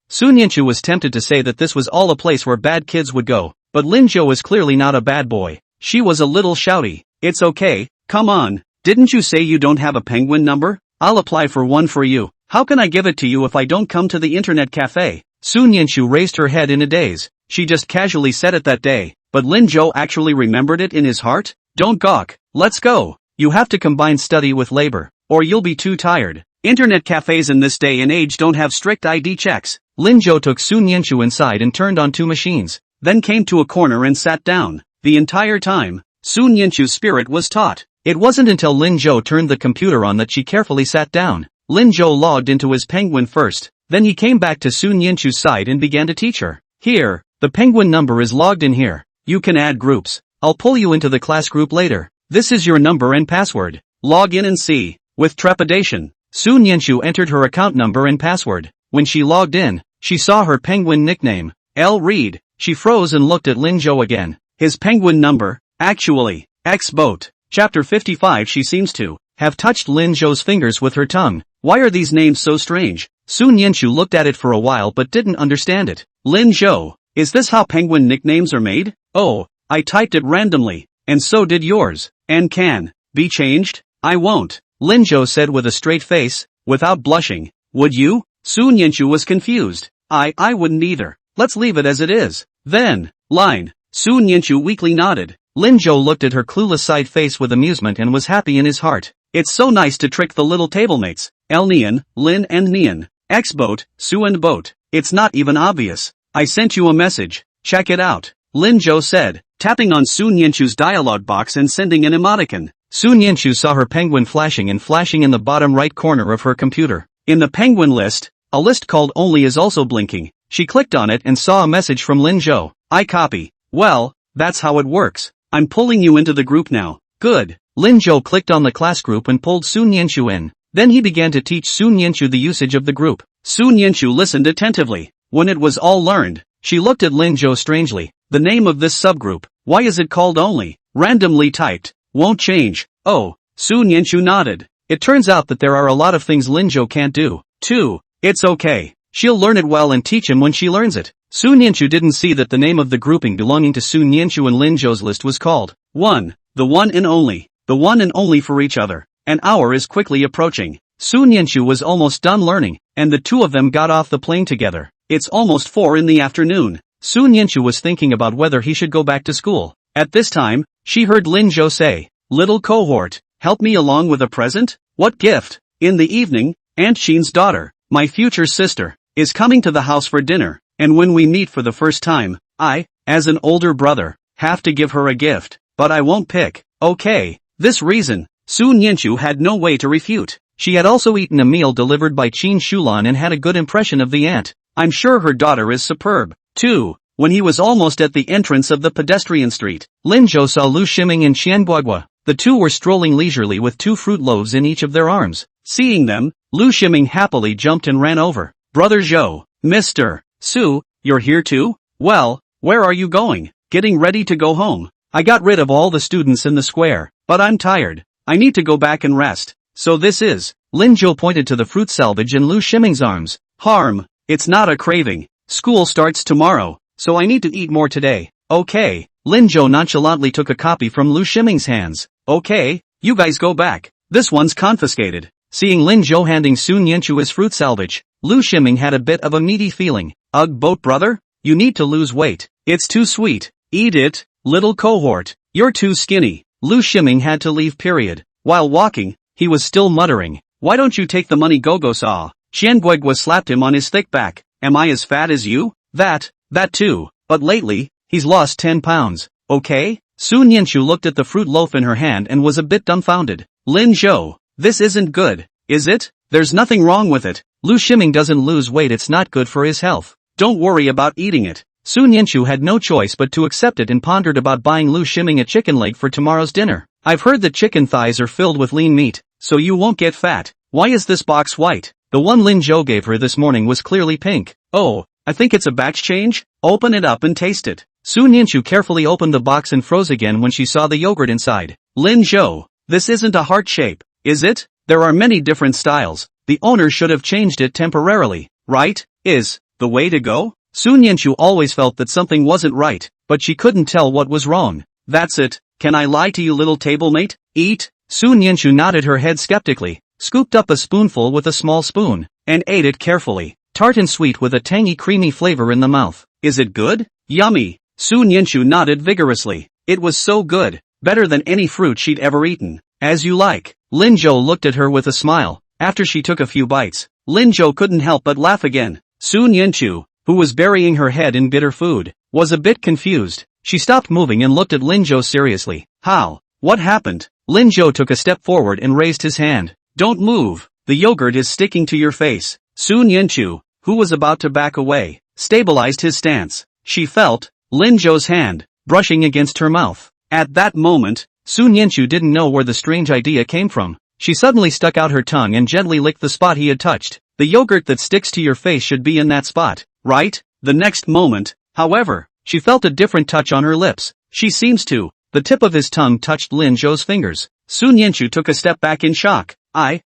Su Nianshu was tempted to say that this was all a place where bad kids would go, but Lin Zhou is clearly not a bad boy. She was a little shouty. It's okay, come on. Didn't you say you don't have a penguin number? I'll apply for one for you. How can I give it to you if I don't come to the internet cafe? Su Nianshu raised her head in a daze. she just casually said it that day, but Lin Zhou actually remembered it in his heart? Don't gawk, let's go. You have to combine study with labor, or you'll be too tired. Internet cafes in this day and age don't have strict ID checks. Lin Zhou took Sun Yanchu inside and turned on 2 machines, then came to a corner and sat down. The entire time, Sun Yanchu's spirit was taut. It wasn't until Lin Zhou turned the computer on that she carefully sat down. Lin Zhou logged into his penguin first, then he came back to Sun Yanchu's side and began to teach her. Here, the penguin number is logged in here. You can add groups. I'll pull you into the class group later. This is your number and password. Log in and see. With trepidation, Sun Yanchu entered her account number and password. When she logged in, she saw her penguin nickname, L. Reed. She froze and looked at Lin Zhou again. His penguin number, actually, X-Boat. Chapter 55. She seems to have touched Lin Zhou's fingers with her tongue. Why are these names so strange? Sun Yanchu looked at it for a while but didn't understand it. Lin Zhou, is this how penguin nicknames are made? Oh, I typed it randomly, and so did yours. And can be changed? I won't, Lin Zhou said with a straight face, without blushing. Would you? Sun Yanchu was confused. I wouldn't either. Let's leave it as it is. Then, line. Sun Yanchu weakly nodded. Lin Zhou looked at her clueless side face with amusement and was happy in his heart. It's so nice to trick the little tablemates. El Nian, Lin and Nian. X-Boat, Su and Boat. It's not even obvious. I sent you a message. Check it out. Lin Zhou said, tapping on Sun Yanchu's dialog box and sending an emoticon. Sun Yanchu saw her penguin flashing in the bottom right corner of her computer. In the penguin list, a list called Only is also blinking. She clicked on it and saw a message from Lin Zhou. I copy. Well, that's how it works. I'm pulling you into the group now. Good. Lin Zhou clicked on the class group and pulled Sun Yanchu in. Then he began to teach Sun Yanchu the usage of the group. Sun Yanchu listened attentively. When it was all learned, she looked at Lin Zhou strangely. The name of this subgroup, why is it called Only? Randomly typed. Won't change. Oh, Sun Yanchu nodded. It turns out that there are a lot of things Lin Zhou can't do. 2. It's okay. She'll learn it well and teach him when she learns it. Sun Yanchu didn't see that the name of the grouping belonging to Sun Yanchu and Lin Zhou's list was called 1. The one and only. The one and only for each other. An hour is quickly approaching. Sun Yanchu was almost done learning, and the two of them got off the plane together. It's almost 4 in the afternoon. Sun Yanchu was thinking about whether he should go back to school. At this time, she heard Lin Zhou say, little cohort, help me along with a present? What gift? In the evening, Aunt Sheen's daughter, my future sister, is coming to the house for dinner, and when we meet for the first time, I, as an older brother, have to give her a gift, but I won't pick. Okay. This reason, Sun Yanchu had no way to refute. She had also eaten a meal delivered by Qin Shulan and had a good impression of the aunt. I'm sure her daughter is superb. 2. When he was almost at the entrance of the pedestrian street, Lin Zhou saw Lu Shiming and Qian Guagua. The two were strolling leisurely with 2 fruit loaves in each of their arms. Seeing them, Lu Shiming happily jumped and ran over. Brother Zhou, Mr. Su, you're here too? Well, where are you going? Getting ready to go home. I got rid of all the students in the square, but I'm tired. I need to go back and rest. So this is, Lin Zhou pointed to the fruit salvage in Lu Shiming's arms. Harm, it's not a craving. School starts tomorrow, so I need to eat more today. Okay. Lin Zhou nonchalantly took a copy from Lu Shiming's hands. Okay, you guys go back. This one's confiscated. Seeing Lin Zhou handing Sun Yanchu his fruit salvage, Lu Shiming had a bit of a meaty feeling. Ugh, boat brother? You need to lose weight. It's too sweet. Eat it, little cohort. You're too skinny. Lu Shiming had to leave period. While walking, he was still muttering. Why don't you take the money Gogo saw? Qian Guigua slapped him on his thick back. Am I as fat as you? That too. But lately, he's lost 10 pounds. Okay? Sun Yanchu looked at the fruit loaf in her hand and was a bit dumbfounded. Lin Zhou, this isn't good, is it? There's nothing wrong with it. Lu Shiming doesn't lose weight, it's not good for his health. Don't worry about eating it. Sun Yanchu had no choice but to accept it and pondered about buying Lu Shiming a chicken leg for tomorrow's dinner. I've heard that chicken thighs are filled with lean meat, so you won't get fat. Why is this box white? The one Lin Zhou gave her this morning was clearly pink. Oh, I think it's a batch change? Open it up and taste it. Sun Yanchu carefully opened the box and froze again when she saw the yogurt inside. Lin Zhou, this isn't a heart shape, is it? There are many different styles. The owner should have changed it temporarily, right? Is the way to go? Sun Yanchu always felt that something wasn't right, but she couldn't tell what was wrong. That's it. Can I lie to you, little tablemate? Eat? Sun Yanchu nodded her head skeptically, scooped up a spoonful with a small spoon, and ate it carefully. Tart and sweet with a tangy creamy flavor in the mouth. Is it good? Yummy. Sun Yinshu nodded vigorously. It was so good. Better than any fruit she'd ever eaten. As you like. Lin Zhou looked at her with a smile. After she took a few bites, Lin Zhou couldn't help but laugh again. Sun Yinshu, who was burying her head in bitter food, was a bit confused. She stopped moving and looked at Lin Zhou seriously. How? What happened? Lin Zhou took a step forward and raised his hand. Don't move. The yogurt is sticking to your face. Sun Yinshu, who was about to back away, stabilized his stance. She felt Lin Zhou's hand brushing against her mouth. At that moment, Sun Yinshu didn't know where the strange idea came from. She suddenly stuck out her tongue and gently licked the spot he had touched. The yogurt that sticks to your face should be in that spot, right? The next moment, however, she felt a different touch on her lips. She seems to. The tip of his tongue touched Lin Zhou's fingers. Sun Yinshu took a step back in shock. I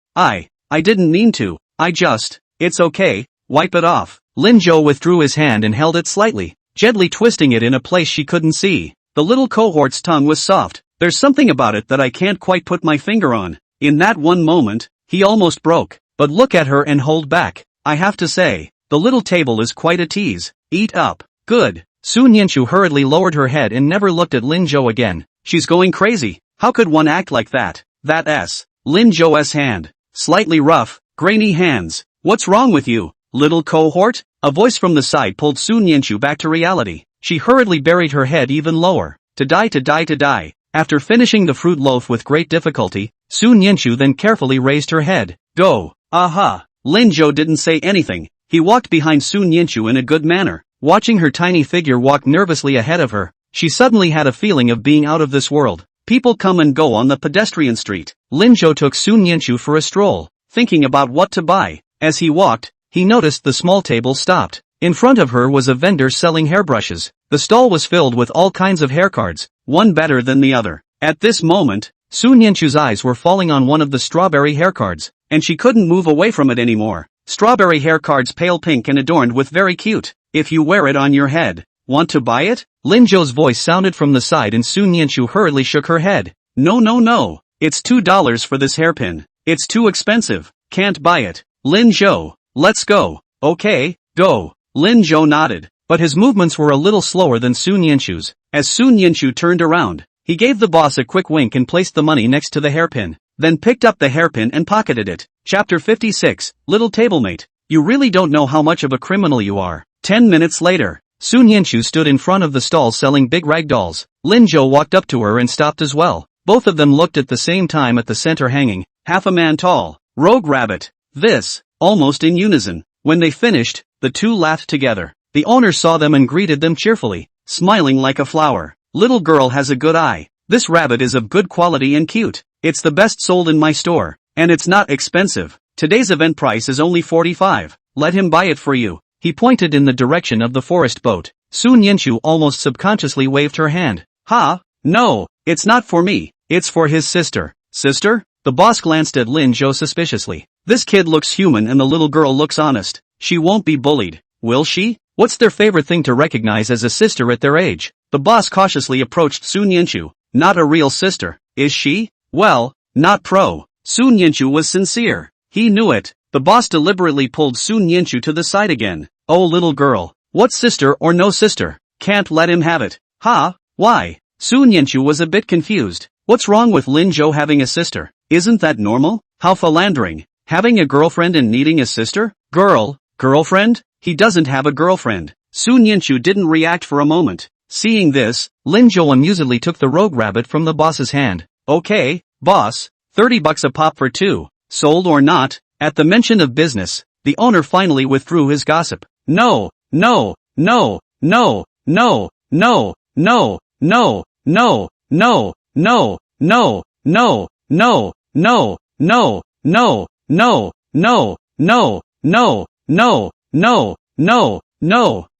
didn't mean to. It's okay, wipe it off. Lin Zhou withdrew his hand and held it slightly, gently twisting it in a place she couldn't see. The little cohort's tongue was soft. There's something about it that I can't quite put my finger on. In that one moment, he almost broke. But look at her and hold back. I have to say, the little table is quite a tease. Eat up. Good. Sun Yinshu hurriedly lowered her head and never looked at Lin Zhou again. She's going crazy. How could one act like that? That's Lin Zhou's hand. Slightly rough, grainy hands. What's wrong with you, little cohort? A voice from the side pulled Sun Yinshu back to reality. She hurriedly buried her head even lower. To die. After finishing the fruit loaf with great difficulty, Sun Yinshu then carefully raised her head. Go. Aha. Lin Zhou didn't say anything. He walked behind Sun Yinshu in a good manner. Watching her tiny figure walk nervously ahead of her, she suddenly had a feeling of being out of this world. People come and go on the pedestrian street. Lin Zhou took Sun Yinshu for a stroll, thinking about what to buy. As he walked, he noticed the small table stopped. In front of her was a vendor selling hairbrushes. The stall was filled with all kinds of hair cards, one better than the other. At this moment, Sun Yinshu's eyes were falling on one of the strawberry hair cards, and she couldn't move away from it anymore. Strawberry hair cards, pale pink and adorned with very cute. If you wear it on your head. Want to buy it? Lin Zhou's voice sounded from the side and Sun Yinshu hurriedly shook her head. No. It's $2 for this hairpin. It's too expensive. Can't buy it. Lin Zhou, let's go. Okay, go. Lin Zhou nodded, but his movements were a little slower than Sun Yinshu's. As Sun Yinshu turned around, he gave the boss a quick wink and placed the money next to the hairpin, then picked up the hairpin and pocketed it. Chapter 56, Little Tablemate. You really don't know how much of a criminal you are. 10 minutes later, Sun Yinshu stood in front of the stall selling big rag dolls. Lin Zhou walked up to her and stopped as well. Both of them looked at the same time at the center hanging, half a man tall, rogue rabbit. This, almost in unison. When they finished, the two laughed together. The owner saw them and greeted them cheerfully, smiling like a flower. Little girl has a good eye. This rabbit is of good quality and cute. It's the best sold in my store. And it's not expensive. Today's event price is only 45. Let him buy it for you. He pointed in the direction of the forest boat. Sun Yinshu almost subconsciously waved her hand. No, it's not for me. It's for his sister. Sister? The boss glanced at Lin Zhou suspiciously. This kid looks human and the little girl looks honest. She won't be bullied, will she? What's their favorite thing to recognize as a sister at their age? The boss cautiously approached Sun Yinshu. Not a real sister, is she? Well, not pro. Sun Yinshu was sincere. He knew it. The boss deliberately pulled Sun Yinshu to the side again. Oh little girl, what sister or no sister? Can't let him have it. Why? Sun Yinshu was a bit confused. What's wrong with Lin Zhou having a sister? Isn't that normal? How philandering. Having a girlfriend and needing a sister? Girlfriend? He doesn't have a girlfriend. Sun Yinshu didn't react for a moment. Seeing this, Lin Zhou amusedly took the rogue rabbit from the boss's hand. Okay, boss, $30 a pop for two. Sold or not? At the mention of business, the owner finally withdrew his gossip. No. No.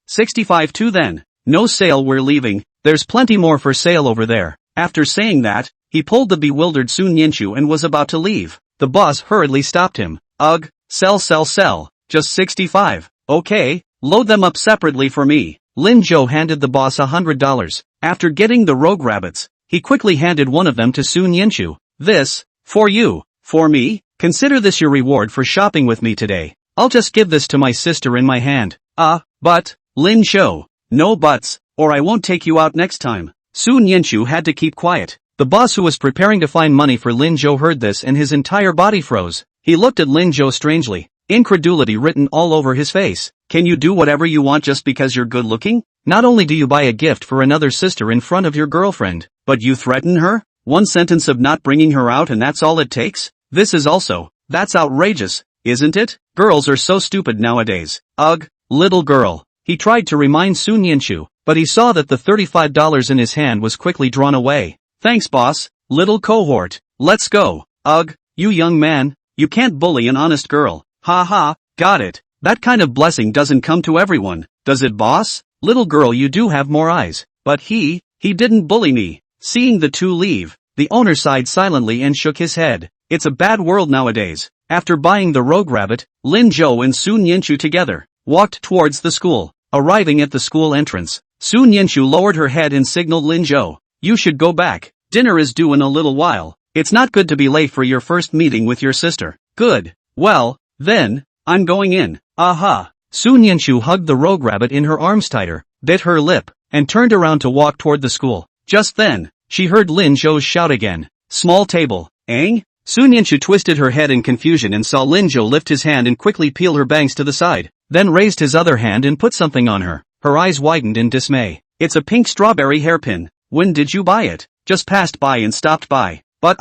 65 too then. No sale, we're leaving. There's plenty more for sale over there. After saying that, he pulled the bewildered Sun Yinshu and was about to leave. The boss hurriedly stopped him. Ugh, sell. Just 65. Okay, load them up separately for me. Lin Zhou handed the boss $100. After getting the rogue rabbits, he quickly handed one of them to Sun Yinshu. This, for you. For me? Consider this your reward for shopping with me today. I'll just give this to my sister in my hand. But, Lin Zhou. No buts, or I won't take you out next time. Soon Yenshu had to keep quiet. The boss who was preparing to find money for Lin Zhou heard this and his entire body froze. He looked at Lin Zhou strangely, incredulity written all over his face. Can you do whatever you want just because you're good looking? Not only do you buy a gift for another sister in front of your girlfriend, but you threaten her? One sentence of not bringing her out and that's all it takes? That's outrageous, isn't it? Girls are so stupid nowadays. Ugh, little girl. He tried to remind Sun Yenshu, but he saw that the $35 in his hand was quickly drawn away. Thanks boss, little cohort, let's go. Ugh, you young man, you can't bully an honest girl. Ha ha, got it. That kind of blessing doesn't come to everyone, does it boss? Little girl, you do have more eyes. But he didn't bully me. Seeing the two leave, the owner sighed silently and shook his head. It's a bad world nowadays. After buying the rogue rabbit, Lin Zhou and Sun Yenshu together walked towards the school. Arriving at the school entrance, Sun Yenshu lowered her head and signaled Lin Zhou. You should go back. Dinner is due in a little while. It's not good to be late for your first meeting with your sister. Good. Well, then, I'm going in. Aha. Sun Yenshu hugged the rogue rabbit in her arms tighter, bit her lip, and turned around to walk toward the school. Just then, she heard Lin Zhou's shout again. Small table, eh? Sun Yenshu twisted her head in confusion and saw Lin Zhou lift his hand and quickly peel her bangs to the side, then raised his other hand and put something on her. Her eyes widened in dismay. It's a pink strawberry hairpin. When did you buy it? Just passed by and stopped by. But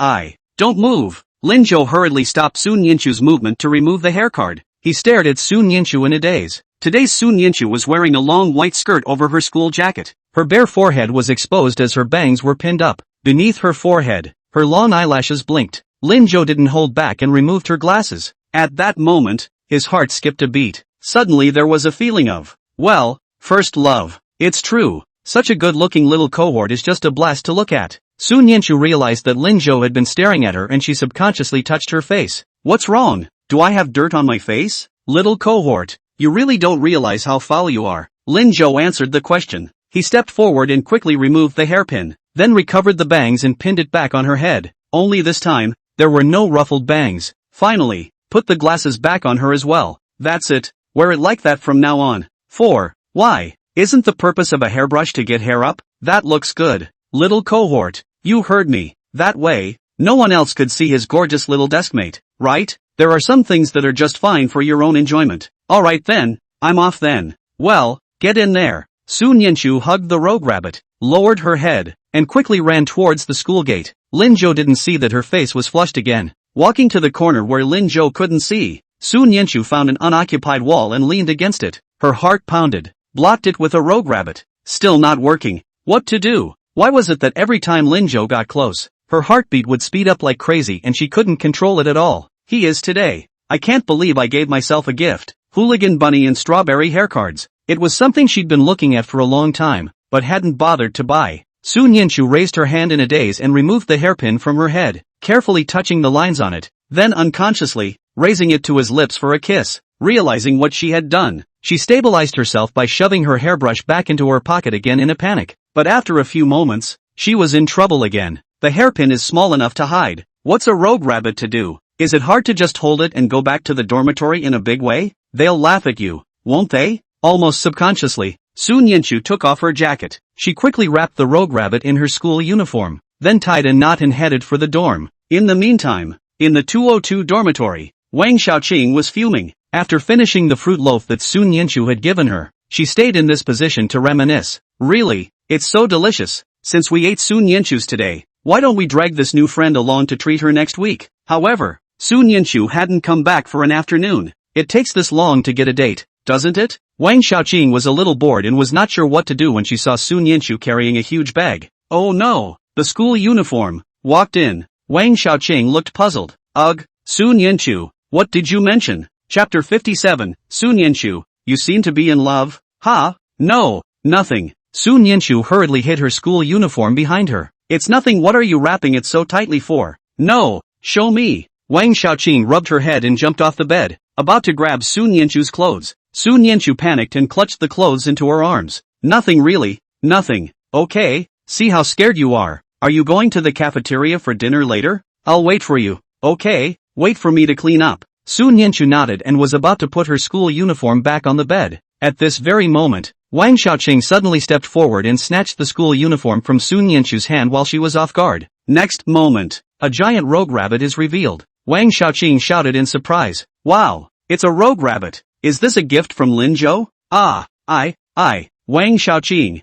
don't move. Lin Zhou hurriedly stopped Sun Yenshu's movement to remove the haircard. He stared at Sun Yenshu in a daze. Today's Sun Yenshu was wearing a long white skirt over her school jacket. Her bare forehead was exposed as her bangs were pinned up. Beneath her forehead, her long eyelashes blinked. Lin Zhou didn't hold back and removed her glasses. At that moment, his heart skipped a beat. Suddenly there was a feeling of, well, first love. It's true. Such a good-looking little cohort is just a blast to look at. Sun Yenshu realized that Lin Zhou had been staring at her and she subconsciously touched her face. What's wrong? Do I have dirt on my face? Little cohort, you really don't realize how foul you are. Lin Zhou answered the question. He stepped forward and quickly removed the hairpin, then recovered the bangs and pinned it back on her head. Only this time, there were no ruffled bangs. Finally, put the glasses back on her as well. That's it. Wear it like that from now on. 4. Why? Isn't the purpose of a hairbrush to get hair up? That looks good. Little cohort, you heard me. That way, no one else could see his gorgeous little deskmate, right? There are some things that are just fine for your own enjoyment. Alright then, I'm off then. Well, get in there. Sun Yenshu hugged the rogue rabbit, lowered her head, and quickly ran towards the school gate. Lin Zhou didn't see that her face was flushed again. Walking to the corner where Lin Zhou couldn't see, Sun Yenshu found an unoccupied wall and leaned against it. Her heart pounded. Blocked it with a rogue rabbit. Still not working. What to do? Why was it that every time Lin Zhou got close, her heartbeat would speed up like crazy and she couldn't control it at all? He is today. I can't believe I gave myself a gift. Hooligan bunny and strawberry haircards. It was something she'd been looking at for a long time, but hadn't bothered to buy. Sun Yenshu raised her hand in a daze and removed the hairpin from her head, carefully touching the lines on it, then unconsciously, raising it to his lips for a kiss. Realizing what she had done, she stabilized herself by shoving her hairbrush back into her pocket again in a panic. But after a few moments, she was in trouble again. The hairpin is small enough to hide. What's a rogue rabbit to do? Is it hard to just hold it and go back to the dormitory in a big way? They'll laugh at you, won't they? Almost subconsciously, Sun Yenshu took off her jacket. She quickly wrapped the rogue rabbit in her school uniform, then tied a knot and headed for the dorm. In the meantime, in the 202 dormitory, Wang Xiaoqing was fuming. After finishing the fruit loaf that Sun Yenshu had given her, she stayed in this position to reminisce. Really, it's so delicious. Since we ate Sun Yenshu's today, why don't we drag this new friend along to treat her next week? However, Sun Yenshu hadn't come back for an afternoon. It takes this long to get a date, doesn't it? Wang Xiaoqing was a little bored and was not sure what to do when she saw Sun Yenshu carrying a huge bag. Oh no, the school uniform. Walked in. Wang Xiaoqing looked puzzled. Ugh, Sun Yenshu, what did you mention? Chapter 57, Sun Yenshu, you seem to be in love? Ha? No, nothing. Sun Yenshu hurriedly hid her school uniform behind her. It's nothing. What are you wrapping it so tightly for? No, show me. Wang Xiaoqing rubbed her head and jumped off the bed, about to grab Sun Yenshu's clothes. Sun Yenshu panicked and clutched the clothes into her arms. Nothing really, nothing. Okay, see how scared you are. Are you going to the cafeteria for dinner later? I'll wait for you. Okay, wait for me to clean up. Sun Yenshu nodded and was about to put her school uniform back on the bed. At this very moment, Wang Xiaoqing suddenly stepped forward and snatched the school uniform from Sun Yanchu's hand while she was off guard. Next moment, a giant rogue rabbit is revealed. Wang Xiaoqing shouted in surprise. Wow, it's a rogue rabbit. Is this a gift from Lin Zhou? Wang Xiaoqing.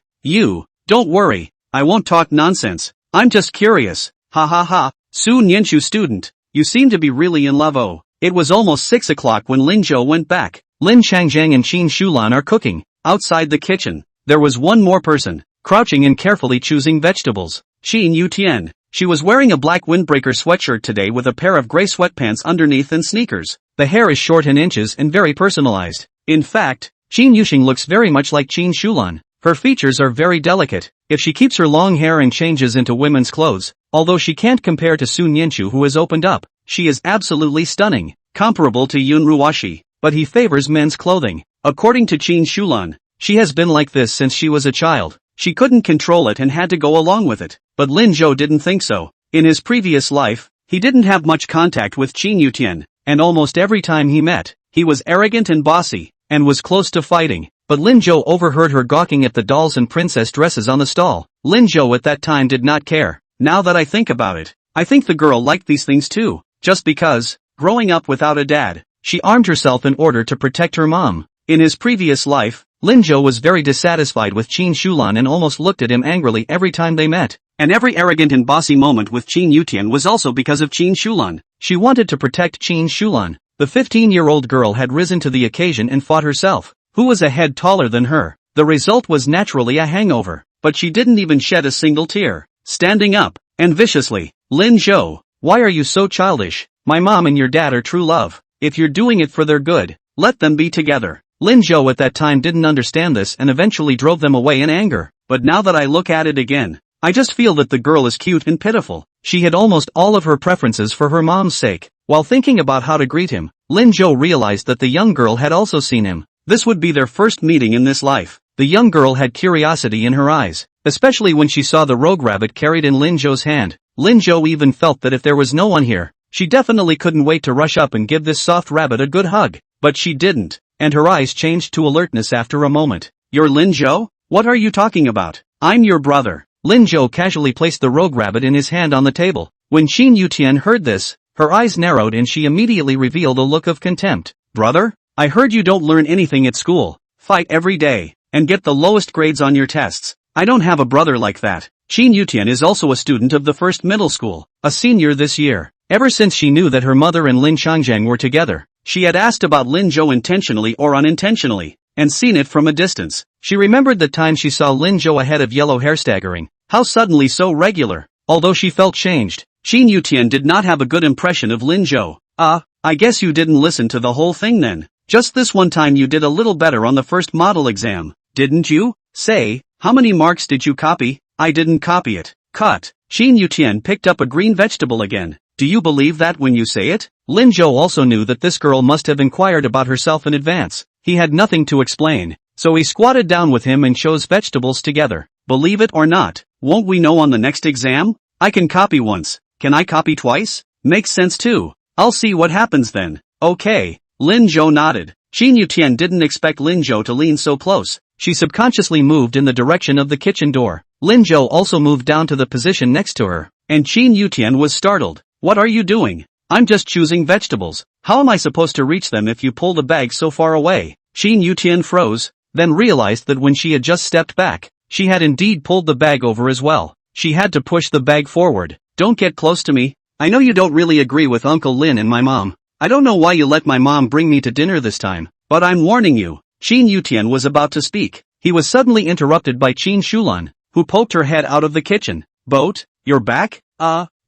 Don't worry, I won't talk nonsense. I'm just curious. Ha ha ha, Sun Yanchu student, you seem to be really in love. Oh. It was almost 6 o'clock when Lin Zhou went back. Lin Changjiang and Qin Shulan are cooking. Outside the kitchen, there was one more person, crouching and carefully choosing vegetables. Qin Yutian. She was wearing a black windbreaker sweatshirt today with a pair of gray sweatpants underneath and sneakers. The hair is short in inches and very personalized. In fact, Qin Yuxing looks very much like Qin Shulan. Her features are very delicate. If she keeps her long hair and changes into women's clothes, although she can't compare to Sun Yanchu who has opened up, she is absolutely stunning, comparable to Yun Ruoshi, but he favors men's clothing. According to Qin Shulan, she has been like this since she was a child. She couldn't control it and had to go along with it. But Lin Zhou didn't think so. In his previous life, he didn't have much contact with Qin Yutian, and almost every time he met, he was arrogant and bossy, and was close to fighting. But Lin Zhou overheard her gawking at the dolls and princess dresses on the stall. Lin Zhou at that time did not care. Now that I think about it, I think the girl liked these things too, just because, growing up without a dad, she armed herself in order to protect her mom. In his previous life, Lin Zhou was very dissatisfied with Qin Shulan and almost looked at him angrily every time they met. And every arrogant and bossy moment with Qin Yutian was also because of Qin Shulan. She wanted to protect Qin Shulan. The 15-year-old girl had risen to the occasion and fought herself. Who was a head taller than her? The result was naturally a hangover. But she didn't even shed a single tear. Standing up, and viciously, Lin Zhou, why are you so childish? My mom and your dad are true love. If you're doing it for their good, let them be together. Lin Zhou at that time didn't understand this and eventually drove them away in anger. But now that I look at it again, I just feel that the girl is cute and pitiful. She had almost all of her preferences for her mom's sake. While thinking about how to greet him, Lin Zhou realized that the young girl had also seen him. This would be their first meeting in this life. The young girl had curiosity in her eyes, especially when she saw the rogue rabbit carried in Lin Zhou's hand. Lin Zhou even felt that if there was no one here, she definitely couldn't wait to rush up and give this soft rabbit a good hug. But she didn't, and her eyes changed to alertness after a moment. You're Lin Zhou? What are you talking about? I'm your brother. Lin Zhou casually placed the rogue rabbit in his hand on the table. When Qin Yutian heard this, her eyes narrowed and she immediately revealed a look of contempt. Brother? I heard you don't learn anything at school, fight every day, and get the lowest grades on your tests. I don't have a brother like that. Qin Yutian is also a student of the first middle school, a senior this year. Ever since she knew that her mother and Lin Changjiang were together, she had asked about Lin Zhou intentionally or unintentionally, and seen it from a distance. She remembered the time she saw Lin Zhou a head of yellow hair staggering. How suddenly so regular. Although she felt changed, Qin Yutian did not have a good impression of Lin Zhou. I guess you didn't listen to the whole thing then. Just this one time you did a little better on the first model exam, didn't you? Say, how many marks did you copy? I didn't copy it. Cut. Qin Yutian picked up a green vegetable again. Do you believe that when you say it? Lin Zhou also knew that this girl must have inquired about herself in advance. He had nothing to explain, so he squatted down with him and chose vegetables together. Believe it or not, won't we know on the next exam? I can copy once. Can I copy twice? Makes sense too. I'll see what happens then. Okay. Lin Zhou nodded. Qin Yutian didn't expect Lin Zhou to lean so close. She subconsciously moved in the direction of the kitchen door. Lin Zhou also moved down to the position next to her, and Qin Yutian was startled. What are you doing? I'm just choosing vegetables. How am I supposed to reach them if you pull the bag so far away? Qin Yutian froze, then realized that when she had just stepped back, she had indeed pulled the bag over as well. She had to push the bag forward. Don't get close to me. I know you don't really agree with Uncle Lin and my mom. I don't know why you let my mom bring me to dinner this time, but I'm warning you. Qin Yutian was about to speak. He was suddenly interrupted by Qin Shulan, who poked her head out of the kitchen. Boat, you're back?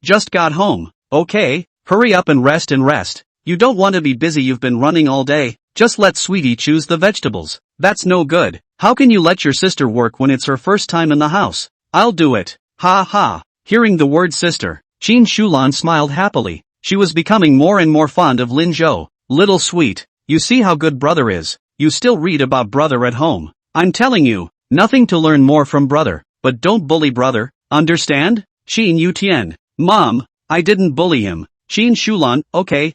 Just got home. Okay, hurry up and rest. You don't want to be busy, you've been running all day. Just let Sweetie choose the vegetables. That's no good. How can you let your sister work when it's her first time in the house? I'll do it. Ha ha. Hearing the word sister, Qin Shulan smiled happily. She was becoming more and more fond of Lin Zhou. Little sweet, you see how good brother is. You still read about brother at home. I'm telling you, nothing to learn more from brother, but don't bully brother, understand? Qin Yutian. Mom, I didn't bully him. Qin Shulan. Okay.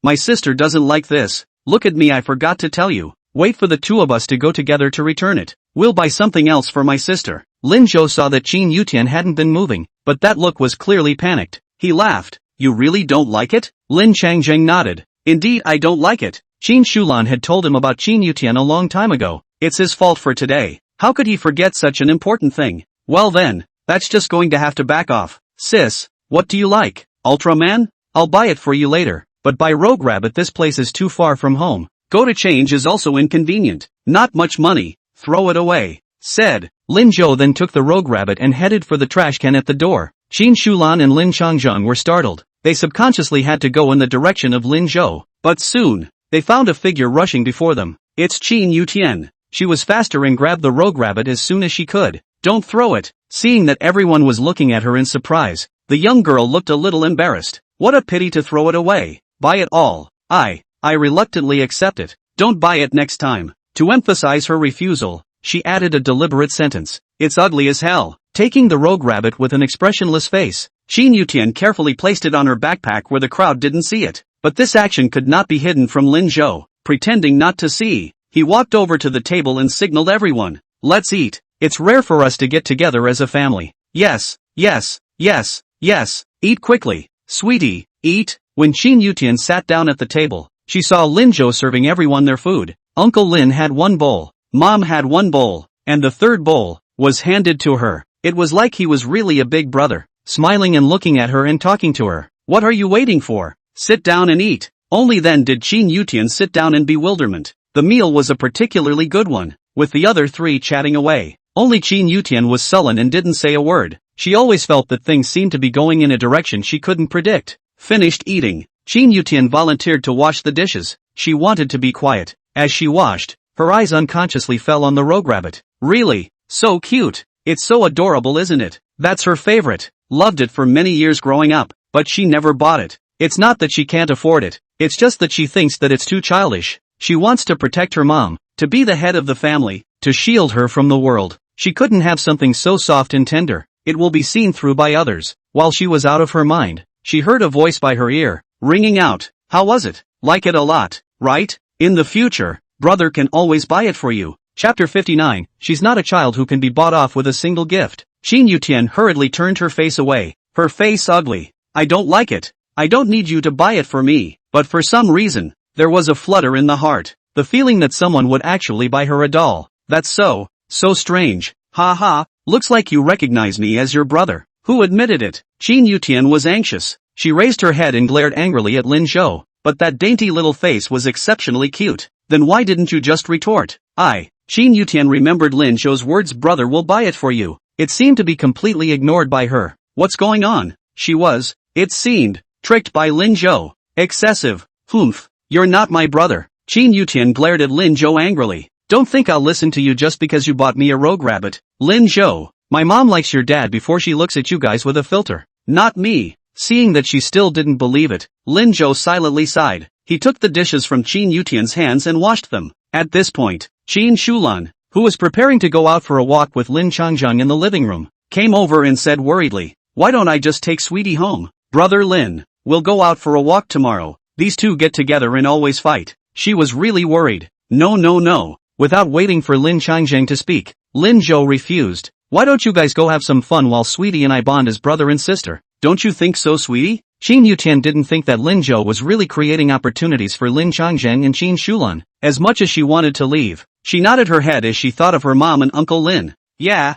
My sister doesn't like this. Look at me, I forgot to tell you. Wait for the two of us to go together to return it. We'll buy something else for my sister. Lin Zhou saw that Qin Yutian hadn't been moving, but that look was clearly panicked. He laughed. You really don't like it? Lin Changjing nodded. Indeed I don't like it. Qin Shulan had told him about Qin Yutian a long time ago. It's his fault for today. How could he forget such an important thing? Well then, that's just going to have to back off. Sis, what do you like? Ultraman? I'll buy it for you later. But by Rogue Rabbit, this place is too far from home. Go to change is also inconvenient. Not much money. Throw it away. Said. Lin Zhou then took the Rogue Rabbit and headed for the trash can at the door. Qin Shulan and Lin Changzheng were startled. They subconsciously had to go in the direction of Lin Zhou. But soon, they found a figure rushing before them. It's Qin Yutian. She was faster and grabbed the Rogue Rabbit as soon as she could. Don't throw it. Seeing that everyone was looking at her in surprise, the young girl looked a little embarrassed. What a pity to throw it away. Buy it all. I reluctantly accept it. Don't buy it next time. To emphasize her refusal, she added a deliberate sentence. It's ugly as hell. Taking the Rogue Rabbit with an expressionless face, Qin Yutian carefully placed it on her backpack where the crowd didn't see it. But this action could not be hidden from Lin Zhou. Pretending not to see, he walked over to the table and signaled everyone. Let's eat. It's rare for us to get together as a family. Yes, yes, yes, yes. Eat quickly. Sweetie, eat. When Qin Yutian sat down at the table, she saw Lin Zhou serving everyone their food. Uncle Lin had one bowl, Mom had one bowl, and the third bowl was handed to her. It was like he was really a big brother, smiling and looking at her and talking to her. What are you waiting for? Sit down and eat. Only then did Qin Yutian sit down in bewilderment. The meal was a particularly good one, with the other three chatting away. Only Qin Yutian was sullen and didn't say a word. She always felt that things seemed to be going in a direction she couldn't predict. Finished eating, Qin Yutian volunteered to wash the dishes. She wanted to be quiet. As she washed, her eyes unconsciously fell on the Rogue Rabbit. Really? So cute. It's so adorable, isn't it? That's her favorite. Loved it for many years growing up, but she never bought it. It's not that she can't afford it. It's just that she thinks that it's too childish. She wants to protect her mom, to be the head of the family, to shield her from the world. She couldn't have something so soft and tender. It will be seen through by others. While she was out of her mind, she heard a voice by her ear, ringing out. How was it? Like it a lot, right? In the future, brother can always buy it for you. Chapter 59, She's not a child who can be bought off with a single gift. Qin Yutian hurriedly turned her face away. Her face ugly. I don't like it. I don't need you to buy it for me. But for some reason, there was a flutter in the heart. The feeling that someone would actually buy her a doll. That's so strange. Ha ha, looks like you recognize me as your brother. Who admitted it? Qin Yutian was anxious. She raised her head and glared angrily at Lin Zhou. But that dainty little face was exceptionally cute. Then why didn't you just retort? Qin Yutian remembered Lin Zhou's words, brother will buy it for you. It seemed to be completely ignored by her. What's going on? She was, it seemed, tricked by Lin Zhou. Excessive. Humph. You're not my brother. Qin Yutian glared at Lin Zhou angrily. Don't think I'll listen to you just because you bought me a Rogue Rabbit. Lin Zhou, my mom likes your dad before she looks at you guys with a filter. Not me. Seeing that she still didn't believe it, Lin Zhou silently sighed. He took the dishes from Qin Yutian's hands and washed them. At this point, Qin Shulan, who was preparing to go out for a walk with Lin Changzheng in the living room, came over and said worriedly, why don't I just take Sweetie home? Brother Lin, we'll go out for a walk tomorrow. These two get together and always fight. She was really worried. No. Without waiting for Lin Changzheng to speak, Lin Zhou refused. Why don't you guys go have some fun while Sweetie and I bond as brother and sister? Don't you think so, Sweetie? Qin Yutian didn't think that Lin Zhou was really creating opportunities for Lin Changzheng and Qin Shulan. As much as she wanted to leave, she nodded her head as she thought of her mom and Uncle Lin. Yeah,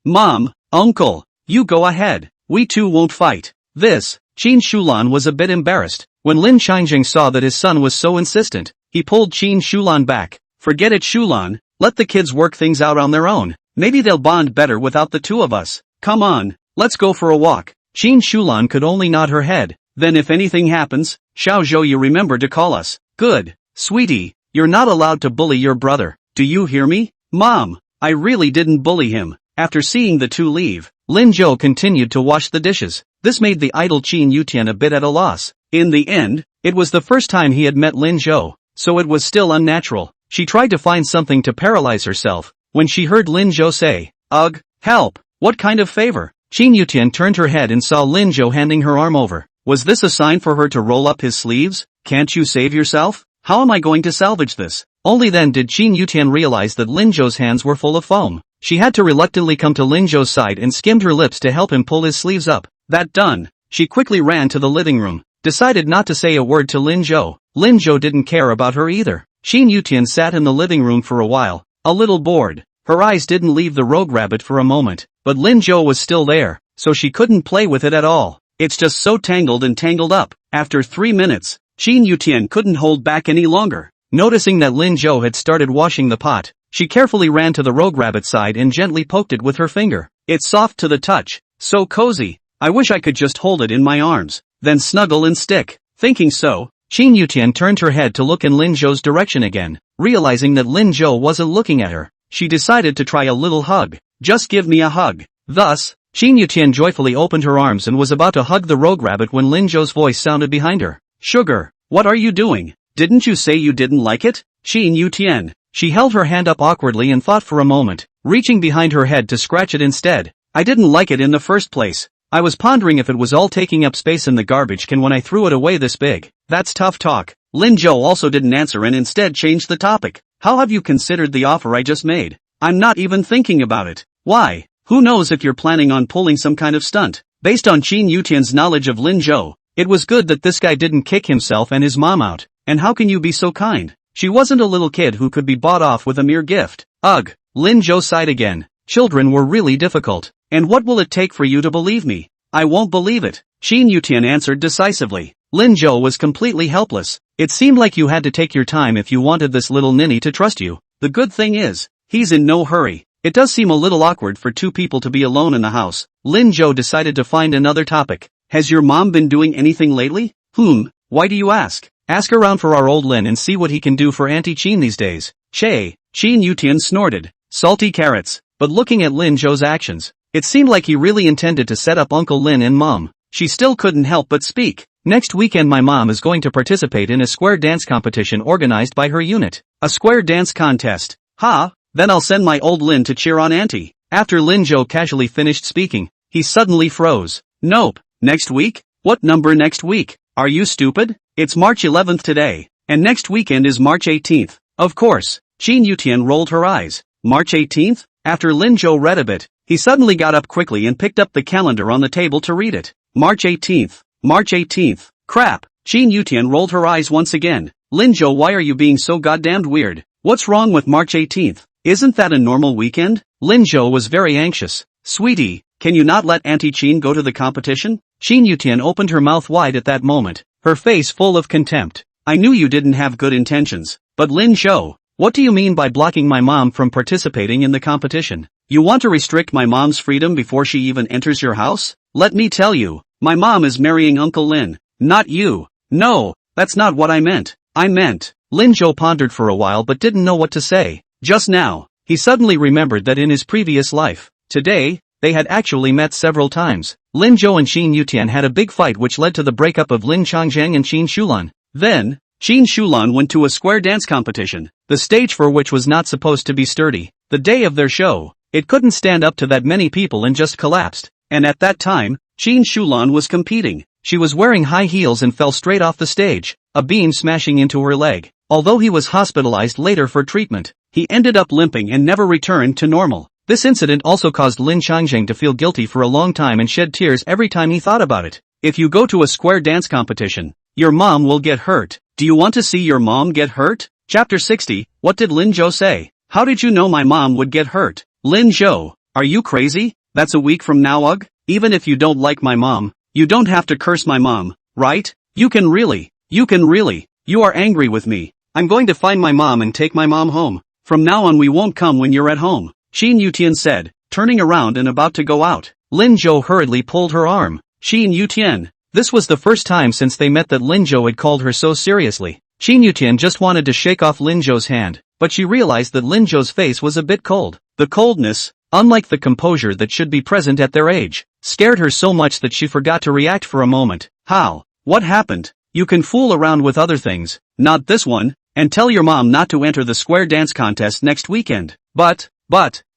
Mom, Uncle, you go ahead. We two won't fight. Qin Shulan was a bit embarrassed. When Lin Changzheng saw that his son was so insistent, he pulled Qin Shulan back. Forget it, Shulan. Let the kids work things out on their own. Maybe they'll bond better without the two of us. Come on, let's go for a walk. Qin Shulan could only nod her head. Then if anything happens, Xiao Zhou, you remember to call us. Good. Sweetie, you're not allowed to bully your brother. Do you hear me? Mom, I really didn't bully him. After seeing the two leave, Lin Zhou continued to wash the dishes. This made the idle Qin Yutian a bit at a loss. In the end, it was the first time he had met Lin Zhou, so it was still unnatural. She tried to find something to paralyze herself, when she heard Lin Zhou say, ugh, help, what kind of favor? Qin Yutian turned her head and saw Lin Zhou handing her arm over. Was this a sign for her to roll up his sleeves? Can't you save yourself? How am I going to salvage this? Only then did Qin Yutian realize that Lin Zhou's hands were full of foam. She had to reluctantly come to Lin Zhou's side and skimmed her lips to help him pull his sleeves up. That done, she quickly ran to the living room, decided not to say a word to Lin Zhou. Lin Zhou didn't care about her either. Qin Yutian sat in the living room for a while, a little bored. Her eyes didn't leave the rogue rabbit for a moment, but Lin Zhou was still there, so she couldn't play with it at all. It's just so tangled and tangled up. After 3 minutes, Qin Yutian couldn't hold back any longer. Noticing that Lin Zhou had started washing the pot, she carefully ran to the rogue rabbit's side and gently poked it with her finger. It's soft to the touch, so cozy. I wish I could just hold it in my arms, then snuggle and stick. Thinking so, Qin Yutian turned her head to look in Lin Zhou's direction again. Realizing that Lin Zhou wasn't looking at her, she decided to try a little hug. Just give me a hug. Thus, Qin Yutian joyfully opened her arms and was about to hug the rogue rabbit when Lin Zhou's voice sounded behind her. Sugar, what are you doing? Didn't you say you didn't like it? Qin Yutian. She held her hand up awkwardly and thought for a moment, reaching behind her head to scratch it instead. I didn't like it in the first place. I was pondering if it was all taking up space in the garbage can when I threw it away this big. That's tough talk. Lin Zhou also didn't answer and instead changed the topic. How have you considered the offer I just made? I'm not even thinking about it. Why? Who knows if you're planning on pulling some kind of stunt? Based on Qin Yutian's knowledge of Lin Zhou, it was good that this guy didn't kick himself and his mom out. And how can you be so kind? She wasn't a little kid who could be bought off with a mere gift. Ugh. Lin Zhou sighed again. Children were really difficult. And what will it take for you to believe me? I won't believe it. Qin Yutian answered decisively. Lin Zhou was completely helpless. It seemed like you had to take your time if you wanted this little ninny to trust you. The good thing is, he's in no hurry. It does seem a little awkward for two people to be alone in the house. Lin Zhou decided to find another topic. Has your mom been doing anything lately? Why do you ask? Ask around for our old Lin and see what he can do for Auntie Qin these days. Che. Qin Yutian snorted. Salty carrots. But looking at Lin Zhou's actions, it seemed like he really intended to set up Uncle Lin and Mom. She still couldn't help but speak. Next weekend my mom is going to participate in a square dance competition organized by her unit. A square dance contest. Then I'll send my old Lin to cheer on Auntie. After Lin Zhou casually finished speaking, he suddenly froze. Nope. Next week? What number next week? Are you stupid? It's March 11th today, and next weekend is March 18th. Of course. Qin Yutian rolled her eyes. March 18th? After Lin Zhou read a bit, he suddenly got up quickly and picked up the calendar on the table to read it. March 18th. March 18th. Crap. Qin Yutian rolled her eyes once again. Lin Zhou, why are you being so goddamned weird? What's wrong with March 18th? Isn't that a normal weekend? Lin Zhou was very anxious. Sweetie, can you not let Auntie Qin go to the competition? Qin Yutian opened her mouth wide at that moment, her face full of contempt. I knew you didn't have good intentions. But Lin Zhou, what do you mean by blocking my mom from participating in the competition? You want to restrict my mom's freedom before she even enters your house? Let me tell you, my mom is marrying Uncle Lin, not you. No, that's not what I meant. Lin Zhou pondered for a while but didn't know what to say. Just now, he suddenly remembered that in his previous life, today, they had actually met several times. Lin Zhou and Qin Yutian had a big fight which led to the breakup of Lin Changzheng and Qin Shulan. Then, Qin Shulan went to a square dance competition, the stage for which was not supposed to be sturdy. The day of their show, it couldn't stand up to that many people and just collapsed. And at that time, Qin Shulan was competing. She was wearing high heels and fell straight off the stage, a beam smashing into her leg. Although he was hospitalized later for treatment, he ended up limping and never returned to normal. This incident also caused Lin Changzheng to feel guilty for a long time and shed tears every time he thought about it. If you go to a square dance competition, your mom will get hurt. Do you want to see your mom get hurt? Chapter 60, what did Lin Zhou say? How did you know my mom would get hurt? Lin Zhou, are you crazy? That's a week from now, ugh? Even if you don't like my mom, you don't have to curse my mom, right? You can really. You are angry with me. I'm going to find my mom and take my mom home. From now on we won't come when you're at home. Qin Yutian said, turning around and about to go out. Lin Zhou hurriedly pulled her arm. Qin Yutian. This was the first time since they met that Lin Zhou had called her so seriously. Qin Yutian just wanted to shake off Lin Zhou's hand, but she realized that Lin Zhou's face was a bit cold. The coldness, unlike the composure that should be present at their age, scared her so much that she forgot to react for a moment. How? What happened? You can fool around with other things, not this one, and tell your mom not to enter the square dance contest next weekend. But,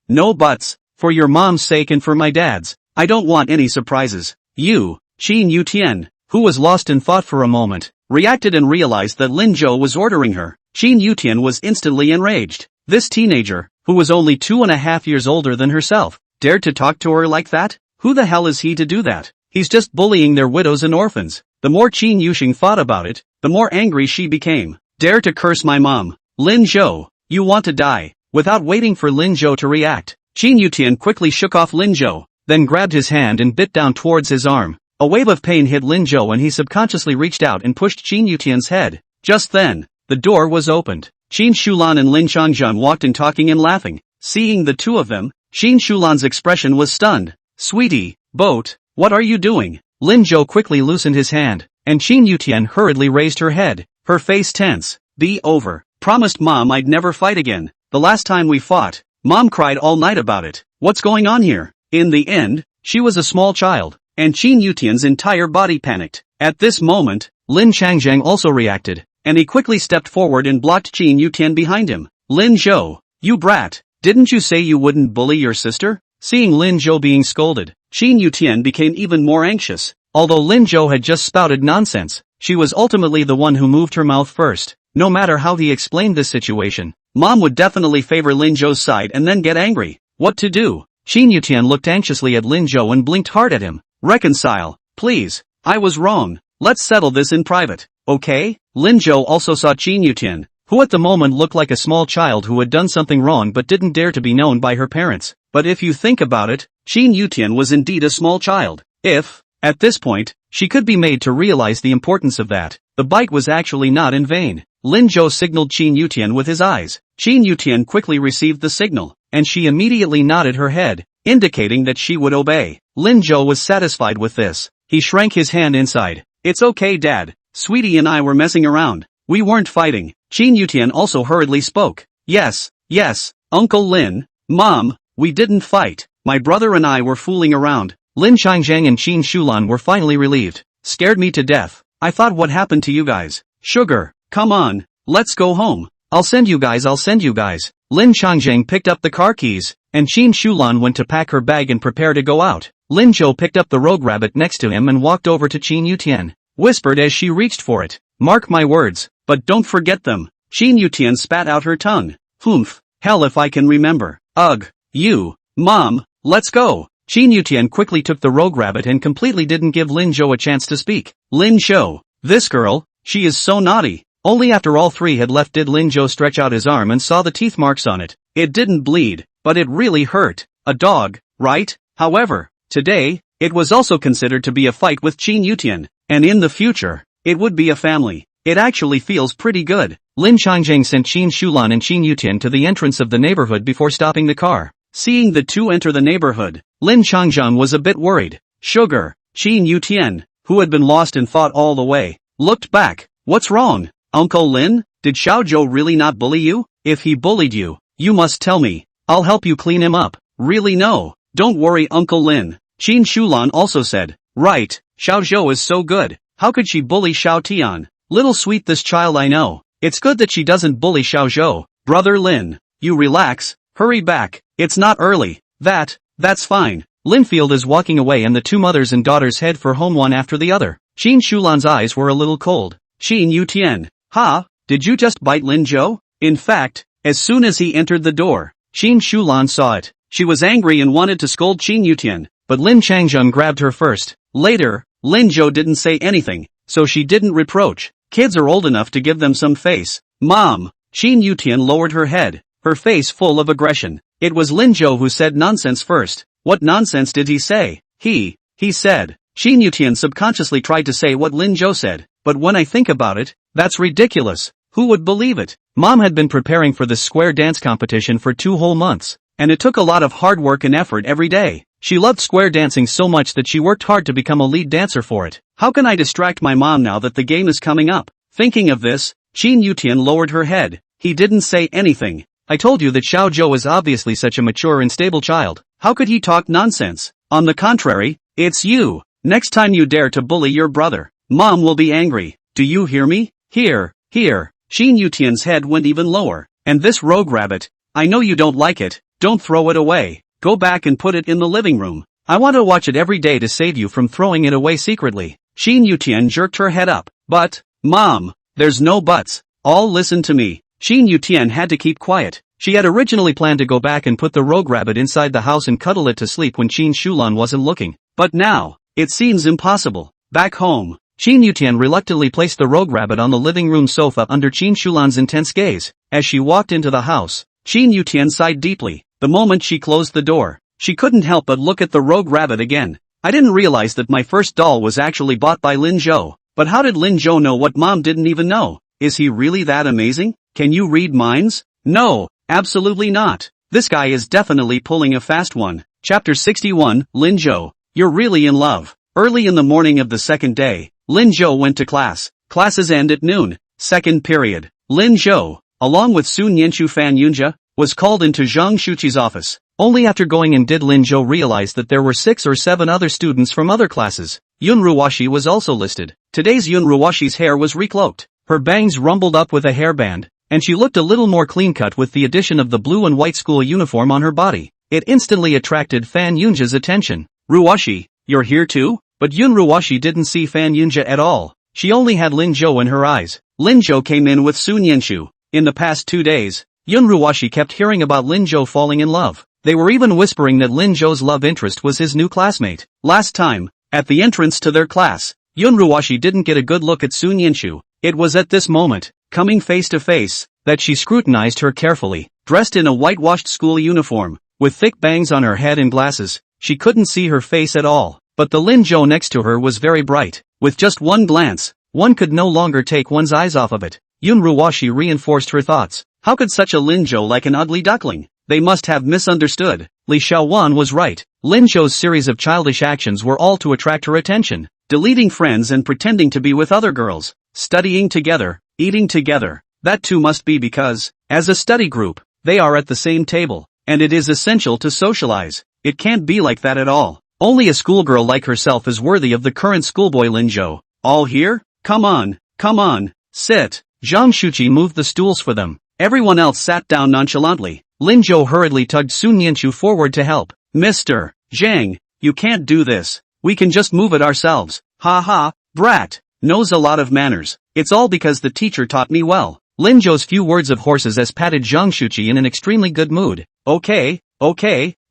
no buts, for your mom's sake and for my dad's, I don't want any surprises. You, Qin Yutian, who was lost in thought for a moment, reacted and realized that Lin Zhou was ordering her, Qin Yutian was instantly enraged. This teenager, who was only 2.5 years older than herself, dared to talk to her like that? Who the hell is he to do that? He's just bullying their widows and orphans. The more Qin Yuxing thought about it, the more angry she became. Dare to curse my mom. Lin Zhou, you want to die. Without waiting for Lin Zhou to react, Qin Yutian quickly shook off Lin Zhou, then grabbed his hand and bit down towards his arm. A wave of pain hit Lin Zhou and he subconsciously reached out and pushed Qin Yutian's head. Just then, the door was opened. Qin Shulan and Lin Changjun walked in talking and laughing. Seeing the two of them, Qin Shulan's expression was stunned. Sweetie, boat, what are you doing? Lin Zhou quickly loosened his hand, and Qin Yutian hurriedly raised her head, her face tense. Be over. Promised Mom I'd never fight again. The last time we fought, Mom cried all night about it. What's going on here? In the end, she was a small child, and Qin Yutian's entire body panicked. At this moment, Lin Changzheng also reacted, and he quickly stepped forward and blocked Qin Yutian behind him. Lin Zhou, you brat, didn't you say you wouldn't bully your sister? Seeing Lin Zhou being scolded, Qin Yutian became even more anxious. Although Lin Zhou had just spouted nonsense, she was ultimately the one who moved her mouth first. No matter how he explained this situation, Mom would definitely favor Lin Zhou's side and then get angry. What to do? Qin Yutian looked anxiously at Lin Zhou and blinked hard at him. Reconcile, please. I was wrong. Let's settle this in private, okay? Lin Zhou also saw Qin Yutian, who at the moment looked like a small child who had done something wrong but didn't dare to be known by her parents. But if you think about it, Qin Yutian was indeed a small child. If, at this point, she could be made to realize the importance of that, the bite was actually not in vain. Lin Zhou signaled Qin Yutian with his eyes. Qin Yutian quickly received the signal, and she immediately nodded her head, indicating that she would obey. Lin Zhou was satisfied with this. He shrank his hand inside. It's okay, Dad. Sweetie and I were messing around. We weren't fighting. Qin Yutian also hurriedly spoke. Yes, Uncle Lin, Mom, we didn't fight. My brother and I were fooling around. Lin Changzheng and Qin Shulan were finally relieved. Scared me to death. I thought what happened to you guys? Sugar, come on, let's go home. I'll send you guys. Lin Changzheng picked up the car keys, and Qin Shulan went to pack her bag and prepare to go out. Lin Zhou picked up the rogue rabbit next to him and walked over to Qin Yutian, whispered as she reached for it. Mark my words, but don't forget them. Qin Yutian spat out her tongue. Humph, hell if I can remember. Ugh, you, Mom, let's go. Qin Yutian quickly took the rogue rabbit and completely didn't give Lin Zhou a chance to speak. Lin Zhou, this girl, she is so naughty. Only after all three had left did Lin Zhou stretch out his arm and saw the teeth marks on it. It didn't bleed, but it really hurt. A dog, right? However, today, it was also considered to be a fight with Qin Yutian, and in the future, it would be a family. It actually feels pretty good. Lin Changzheng sent Qin Shulan and Qin Yutian to the entrance of the neighborhood before stopping the car. Seeing the two enter the neighborhood, Lin Changzheng was a bit worried. Sugar, Qin Yutian, who had been lost in thought all the way, looked back. What's wrong? Uncle Lin, did Xiao Zhou really not bully you? If he bullied you, you must tell me. I'll help you clean him up. Really no. Don't worry Uncle Lin. Qin Shulan also said. Right, Xiao Zhou is so good. How could she bully Xiao Tian? Little sweet this child I know. It's good that she doesn't bully Xiao Zhou. Brother Lin, you relax. Hurry back. It's not early. That's fine. Linfield is walking away and the two mothers and daughters head for home one after the other. Qin Shulan's eyes were a little cold. Qin Yutian. Ha, did you just bite Lin Zhou? In fact, as soon as he entered the door, Qin Shulan saw it. She was angry and wanted to scold Qin Yutian, but Lin Changzheng grabbed her first. Later, Lin Zhou didn't say anything, so she didn't reproach. Kids are old enough to give them some face. Mom. Qin Yutian lowered her head, her face full of aggression. It was Lin Zhou who said nonsense first. What nonsense did he say? He said. Qin Yutian subconsciously tried to say what Lin Zhou said, but when I think about it, that's ridiculous. Who would believe it? Mom had been preparing for this square dance competition for 2 whole months, and it took a lot of hard work and effort every day. She loved square dancing so much that she worked hard to become a lead dancer for it. How can I distract my mom now that the game is coming up? Thinking of this, Qin Yutian lowered her head. He didn't say anything. I told you that Xiao Zhou is obviously such a mature and stable child. How could he talk nonsense? On the contrary, it's you. Next time you dare to bully your brother, Mom will be angry. Do you hear me? Here. Qin Yutian's head went even lower. And this rogue rabbit, I know you don't like it. Don't throw it away. Go back and put it in the living room. I want to watch it every day to save you from throwing it away secretly. Qin Yutian jerked her head up. But, Mom, there's no buts. All listen to me. Shin Yutian had to keep quiet. She had originally planned to go back and put the rogue rabbit inside the house and cuddle it to sleep when Qin Shulan wasn't looking. But now, it seems impossible. Back home, Qin Yutian reluctantly placed the rogue rabbit on the living room sofa under Qin Shulan's intense gaze. As she walked into the house, Qin Yutian sighed deeply. The moment she closed the door, she couldn't help but look at the rogue rabbit again. I didn't realize that my first doll was actually bought by Lin Zhou. But how did Lin Zhou know what Mom didn't even know? Is he really that amazing? Can you read minds? No, absolutely not. This guy is definitely pulling a fast one. Chapter 61, Lin Zhou, you're really in love. Early in the morning of the second day, Lin Zhou went to class. Classes end at noon. Second period. Lin Zhou, along with Sun Yenshu Fan Yunjia, was called into Zhang Shuqi's office. Only after going in did Lin Zhou realize that there were 6 or 7 other students from other classes. Yun Ruwashi was also listed. Today's Yun Ruwashi's hair was recloaked. Her bangs rumbled up with a hairband, and she looked a little more clean-cut with the addition of the blue and white school uniform on her body. It instantly attracted Fan Yunjia's attention. Ruwashi, you're here too? But Yun Ruwashi didn't see Fan Yunjia at all. She only had Lin Zhou in her eyes. Lin Zhou came in with Sun Yenshu. In the past 2 days, Yun Ruwashi kept hearing about Lin Zhou falling in love. They were even whispering that Lin Zhou's love interest was his new classmate. Last time, at the entrance to their class, Yun Ruwashi didn't get a good look at Sun Yenshu. It was at this moment, coming face to face, that she scrutinized her carefully. Dressed in a whitewashed school uniform, with thick bangs on her head and glasses, she couldn't see her face at all. But the Lin Zhou next to her was very bright. With just one glance, one could no longer take one's eyes off of it. Yun Ruwashi reinforced her thoughts. How could such a Lin Zhou like an ugly duckling? They must have misunderstood. Li Xiaowan was right. Lin Zhou's series of childish actions were all to attract her attention. Deleting friends and pretending to be with other girls. Studying together, eating together. That too must be because, as a study group, they are at the same table, and it is essential to socialize. It can't be like that at all. Only a schoolgirl like herself is worthy of the current schoolboy Lin Zhou. All here? Come on, sit. Zhang Shuqi moved the stools for them. Everyone else sat down nonchalantly. Lin Zhou hurriedly tugged Sun Yenshu forward to help. Mr. Zhang, you can't do this. We can just move it ourselves. Ha ha, brat. Knows a lot of manners. It's all because the teacher taught me well. Lin Zhou's few words of horses as patted Zhang Shuqi in an extremely good mood. Okay,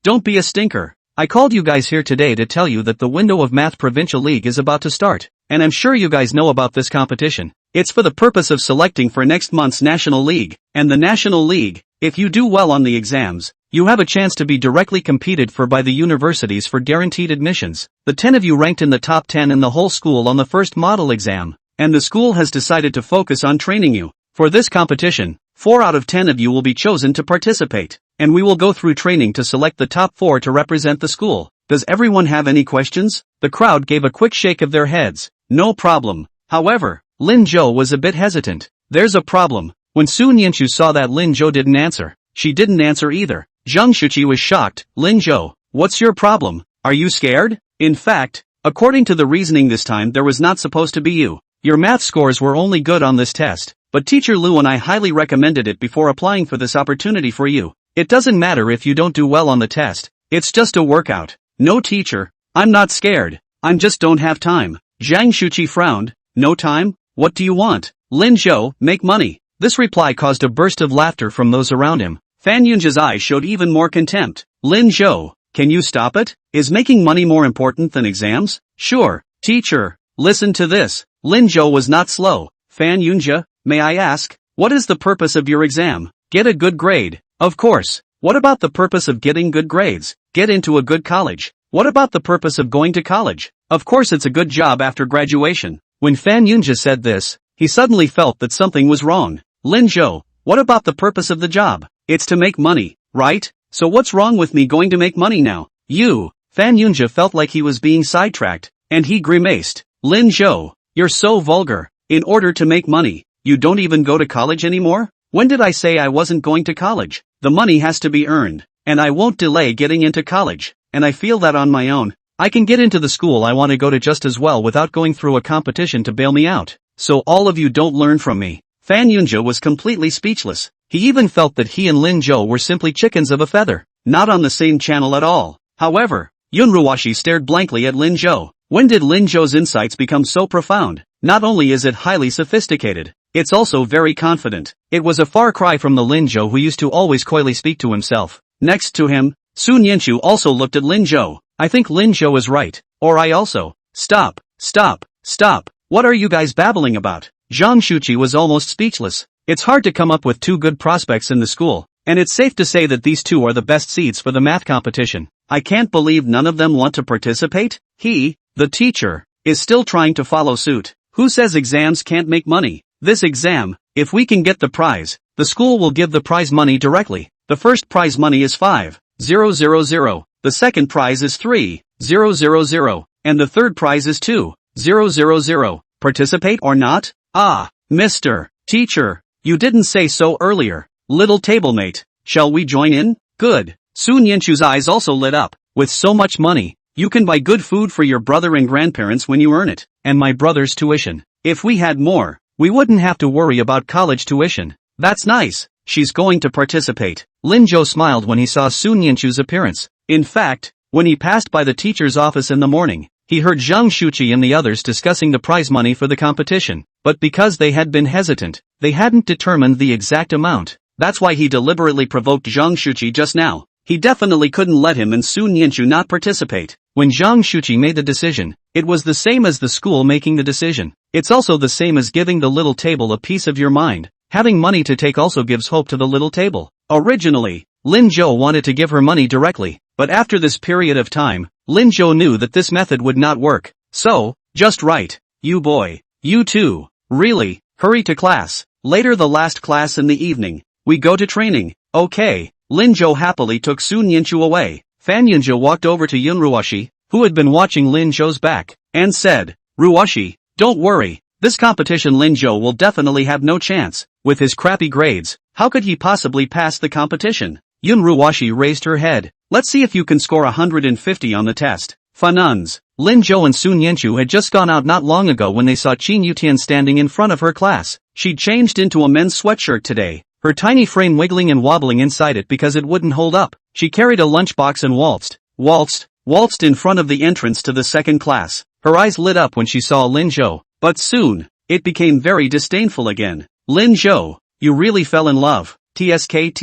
don't be a stinker. I called you guys here today to tell you that the window of Math Provincial League is about to start, and I'm sure you guys know about this competition. It's for the purpose of selecting for next month's National League, and the National League, if you do well on the exams, you have a chance to be directly competed for by the universities for guaranteed admissions. The 10 of you ranked in the top 10 in the whole school on the first model exam, and the school has decided to focus on training you. For this competition, 4 out of 10 of you will be chosen to participate, and we will go through training to select the top 4 to represent the school. Does everyone have any questions? The crowd gave a quick shake of their heads. No problem. However, Lin Zhou was a bit hesitant. There's a problem. When Sun Yenshu saw that Lin Zhou didn't answer, she didn't answer either. Zhang Shuqi was shocked. Lin Zhou, what's your problem? Are you scared? In fact, according to the reasoning this time there was not supposed to be you. Your math scores were only good on this test, but Teacher Lu and I highly recommended it before applying for this opportunity for you. It doesn't matter if you don't do well on the test. It's just a workout. No teacher, I'm not scared. I just don't have time. Zhang Shuqi frowned. No time? What do you want? Lin Zhou, make money. This reply caused a burst of laughter from those around him. Fan Yunjia's eyes showed even more contempt. Lin Zhou, can you stop it? Is making money more important than exams? Sure, teacher. Listen to this. Lin Zhou was not slow. Fan Yunjia, may I ask, what is the purpose of your exam? Get a good grade. Of course. What about the purpose of getting good grades? Get into a good college. What about the purpose of going to college? Of course it's a good job after graduation. When Fan Yunjia said this, he suddenly felt that something was wrong. Lin Zhou, what about the purpose of the job? It's to make money, right? So what's wrong with me going to make money now? You, Fan Yunjia felt like he was being sidetracked, and he grimaced. Lin Zhou, you're so vulgar. In order to make money, you don't even go to college anymore? When did I say I wasn't going to college? The money has to be earned, and I won't delay getting into college, and I feel that on my own. I can get into the school I want to go to just as well without going through a competition to bail me out. So all of you don't learn from me. Fan Yunjia was completely speechless. He even felt that he and Lin Zhou were simply chickens of a feather, not on the same channel at all. However, Yun Ruwashi stared blankly at Lin Zhou. When did Lin Zhou's insights become so profound? Not only is it highly sophisticated, it's also very confident. It was a far cry from the Lin Zhou who used to always coyly speak to himself. Next to him, Sun Yanchu also looked at Lin Zhou. I think Lin Zhou is right. Or I also. Stop. What are you guys babbling about? Zhang Shuqi was almost speechless. It's hard to come up with two good prospects in the school, and it's safe to say that these two are the best seeds for the math competition. I can't believe none of them want to participate. He, the teacher, is still trying to follow suit. Who says exams can't make money? This exam, if we can get the prize, the school will give the prize money directly. The first prize money is 5,000. The second prize is 3,000. And the third prize is 2,000. Participate or not? Ah, Mr. Teacher, you didn't say so earlier. Little tablemate, shall we join in? Good. Sun Yanchu's eyes also lit up. With so much money, you can buy good food for your brother and grandparents when you earn it. And my brother's tuition. If we had more, we wouldn't have to worry about college tuition. That's nice. She's going to participate. Lin Zhou smiled when he saw Sun Yanchu's appearance. In fact, when he passed by the teacher's office in the morning, he heard Zhang Shuqi and the others discussing the prize money for the competition. But because they had been hesitant, they hadn't determined the exact amount. That's why he deliberately provoked Zhang Shuqi just now. He definitely couldn't let him and Sun Yanchu not participate. When Zhang Shuqi made the decision, it was the same as the school making the decision. It's also the same as giving the little table a piece of your mind. Having money to take also gives hope to the little table. Originally, Lin Zhou wanted to give her money directly, but after this period of time, Lin Zhou knew that this method would not work. So, just right. You boy. You too. Really, hurry to class. Later the last class in the evening, we go to training. Okay. Lin Zhou happily took Sun Yanchu away. Fan Yunzhou walked over to Yun Ruoshi, who had been watching Lin Zhou's back, and said, Ruoshi, don't worry. This competition Lin Zhou will definitely have no chance. With his crappy grades, how could he possibly pass the competition? Yun Ruoshi raised her head. Let's see if you can score 150 on the test. Fanuns. Lin Zhou and Sun Yanchu had just gone out not long ago when they saw Qin Yutian standing in front of her class. She'd changed into a men's sweatshirt today, her tiny frame wiggling and wobbling inside it because it wouldn't hold up. She carried a lunchbox and waltzed in front of the entrance to the second class. Her eyes lit up when she saw Lin Zhou, but soon, it became very disdainful again. Lin Zhou, you really fell in love. TSK,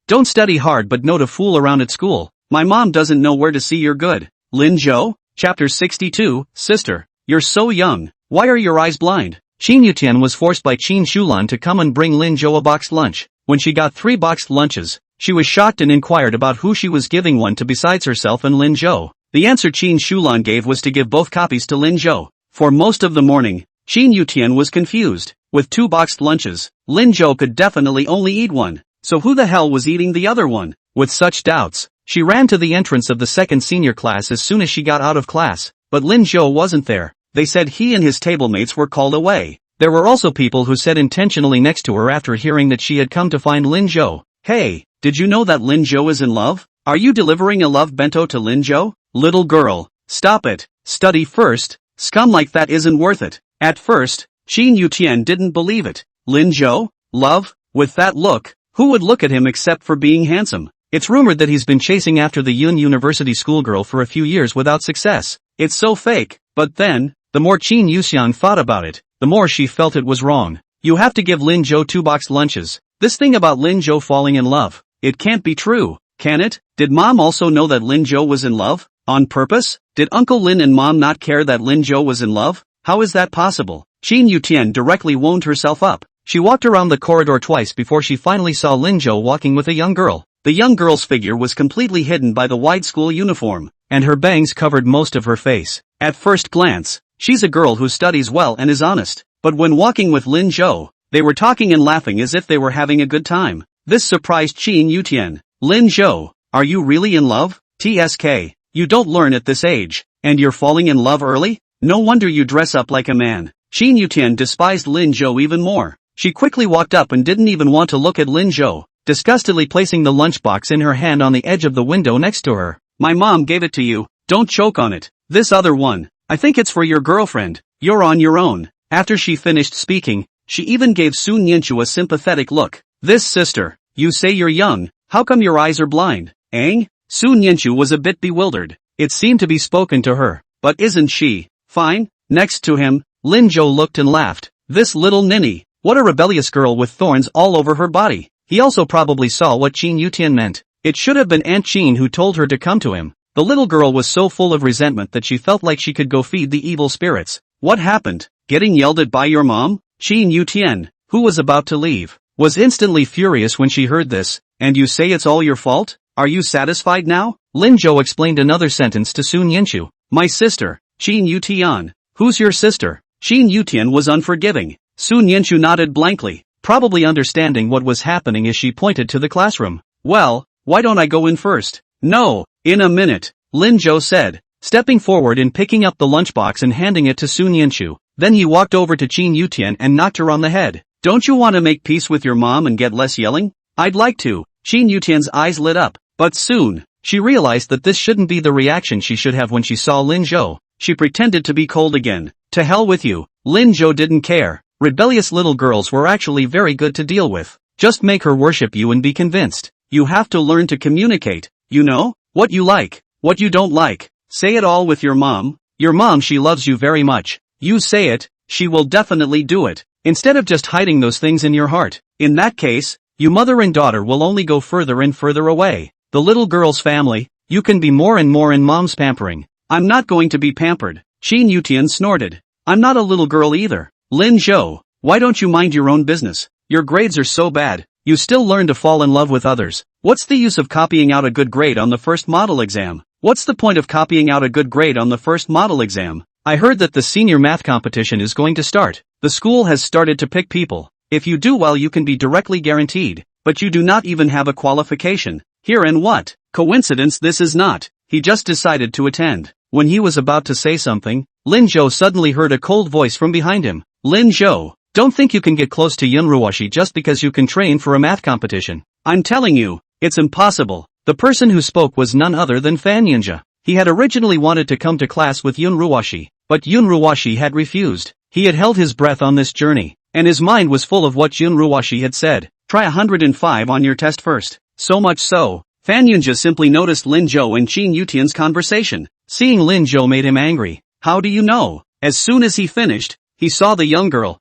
don't study hard but know to fool around at school. My mom doesn't know where to see you're good. Lin Zhou? Chapter 62, Sister, you're so young. Why are your eyes blind? Qin Yutian was forced by Qin Shulan to come and bring Lin Zhou a boxed lunch. When she got 3 boxed lunches, she was shocked and inquired about who she was giving one to besides herself and Lin Zhou. The answer Qin Shulan gave was to give both copies to Lin Zhou. For most of the morning, Qin Yutian was confused. With 2 boxed lunches, Lin Zhou could definitely only eat one. So who the hell was eating the other one? With such doubts, she ran to the entrance of the second senior class as soon as she got out of class, but Lin Zhou wasn't there. They said he and his tablemates were called away. There were also people who sat intentionally next to her after hearing that she had come to find Lin Zhou. Hey, did you know that Lin Zhou is in love? Are you delivering a love bento to Lin Zhou? Little girl, stop it. Study first. Scum like that isn't worth it. At first, Qin Yutian didn't believe it. Lin Zhou? Love? With that look, who would look at him except for being handsome? It's rumored that he's been chasing after the Yun University schoolgirl for a few years without success. It's so fake. But then, the more Qin Yuxiang thought about it, the more she felt it was wrong. You have to give Lin Zhou 2 boxed lunches. This thing about Lin Zhou falling in love, it can't be true, can it? Did Mom also know that Lin Zhou was in love? On purpose? Did Uncle Lin and Mom not care that Lin Zhou was in love? How is that possible? Qin Yutian directly wound herself up. She walked around the corridor twice before she finally saw Lin Zhou walking with a young girl. The young girl's figure was completely hidden by the wide school uniform, and her bangs covered most of her face. At first glance, she's a girl who studies well and is honest. But when walking with Lin Zhou, they were talking and laughing as if they were having a good time. This surprised Qin Yutian. Lin Zhou, are you really in love? TSK, you don't learn at this age, and you're falling in love early? No wonder you dress up like a man. Qin Yutian despised Lin Zhou even more. She quickly walked up and didn't even want to look at Lin Zhou, disgustedly placing the lunchbox in her hand on the edge of the window next to her. My mom gave it to you, don't choke on it. This other one, I think it's for your girlfriend. You're on your own. After she finished speaking, she even gave Sun Yanchu a sympathetic look. This sister, you say you're young, how come your eyes are blind? Eh? Sun Yanchu was a bit bewildered. It seemed to be spoken to her, but isn't she fine? Next to him, Lin Zhou looked and laughed. This little ninny. What a rebellious girl with thorns all over her body. He also probably saw what Qin Yutian meant. It should have been Aunt Qin who told her to come to him. The little girl was so full of resentment that she felt like she could go feed the evil spirits. What happened? Getting yelled at by your mom? Qin Yutian, who was about to leave, was instantly furious when she heard this. And you say it's all your fault? Are you satisfied now? Lin Zhou explained another sentence to Sun Yanchu. My sister, Qin Yutian. Who's your sister? Qin Yutian was unforgiving. Sun Yanchu nodded blankly, probably understanding what was happening as she pointed to the classroom. Well, why don't I go in first? No, in a minute, Lin Zhou said, stepping forward and picking up the lunchbox and handing it to Sun Yanchu. Then he walked over to Qin Yutian and knocked her on the head. Don't you want to make peace with your mom and get less yelling? I'd like to. Qin Yutian's eyes lit up, but soon, she realized that this shouldn't be the reaction she should have when she saw Lin Zhou. She pretended to be cold again. To hell with you. Lin Zhou didn't care. Rebellious little girls were actually very good to deal with. Just make her worship you and be convinced. You have to learn to communicate, you know? What you like, what you don't like. Say it all with your mom. Your mom, she loves you very much. You say it, she will definitely do it. Instead of just hiding those things in your heart. In that case, you mother and daughter will only go further and further away. The little girl's family, you can be more and more in mom's pampering. I'm not going to be pampered. Qin Yutian snorted. I'm not a little girl either. Lin Zhou, why don't you mind your own business? Your grades are so bad, you still learn to fall in love with others. What's the use of copying out a good grade on the first model exam? What's the point of copying out a good grade on the first model exam? I heard that the senior math competition is going to start. The school has started to pick people. If you do well you can be directly guaranteed, but you do not even have a qualification. Here and what? Coincidence this is not. He just decided to attend. When he was about to say something, Lin Zhou suddenly heard a cold voice from behind him. Lin Zhou, don't think you can get close to Yunruoshi just because you can train for a math competition. I'm telling you, it's impossible. The person who spoke was none other than Fan Yunja. He had originally wanted to come to class with Yunruoshi, but Yunruoshi had refused. He had held his breath on this journey, and his mind was full of what Yunruoshi had said. Try 105 on your test first. So much so, Fan Yunja simply noticed Lin Zhou and Qin Yutian's conversation. Seeing Lin Zhou made him angry. How do you know? As soon as he finished, he saw the young girl.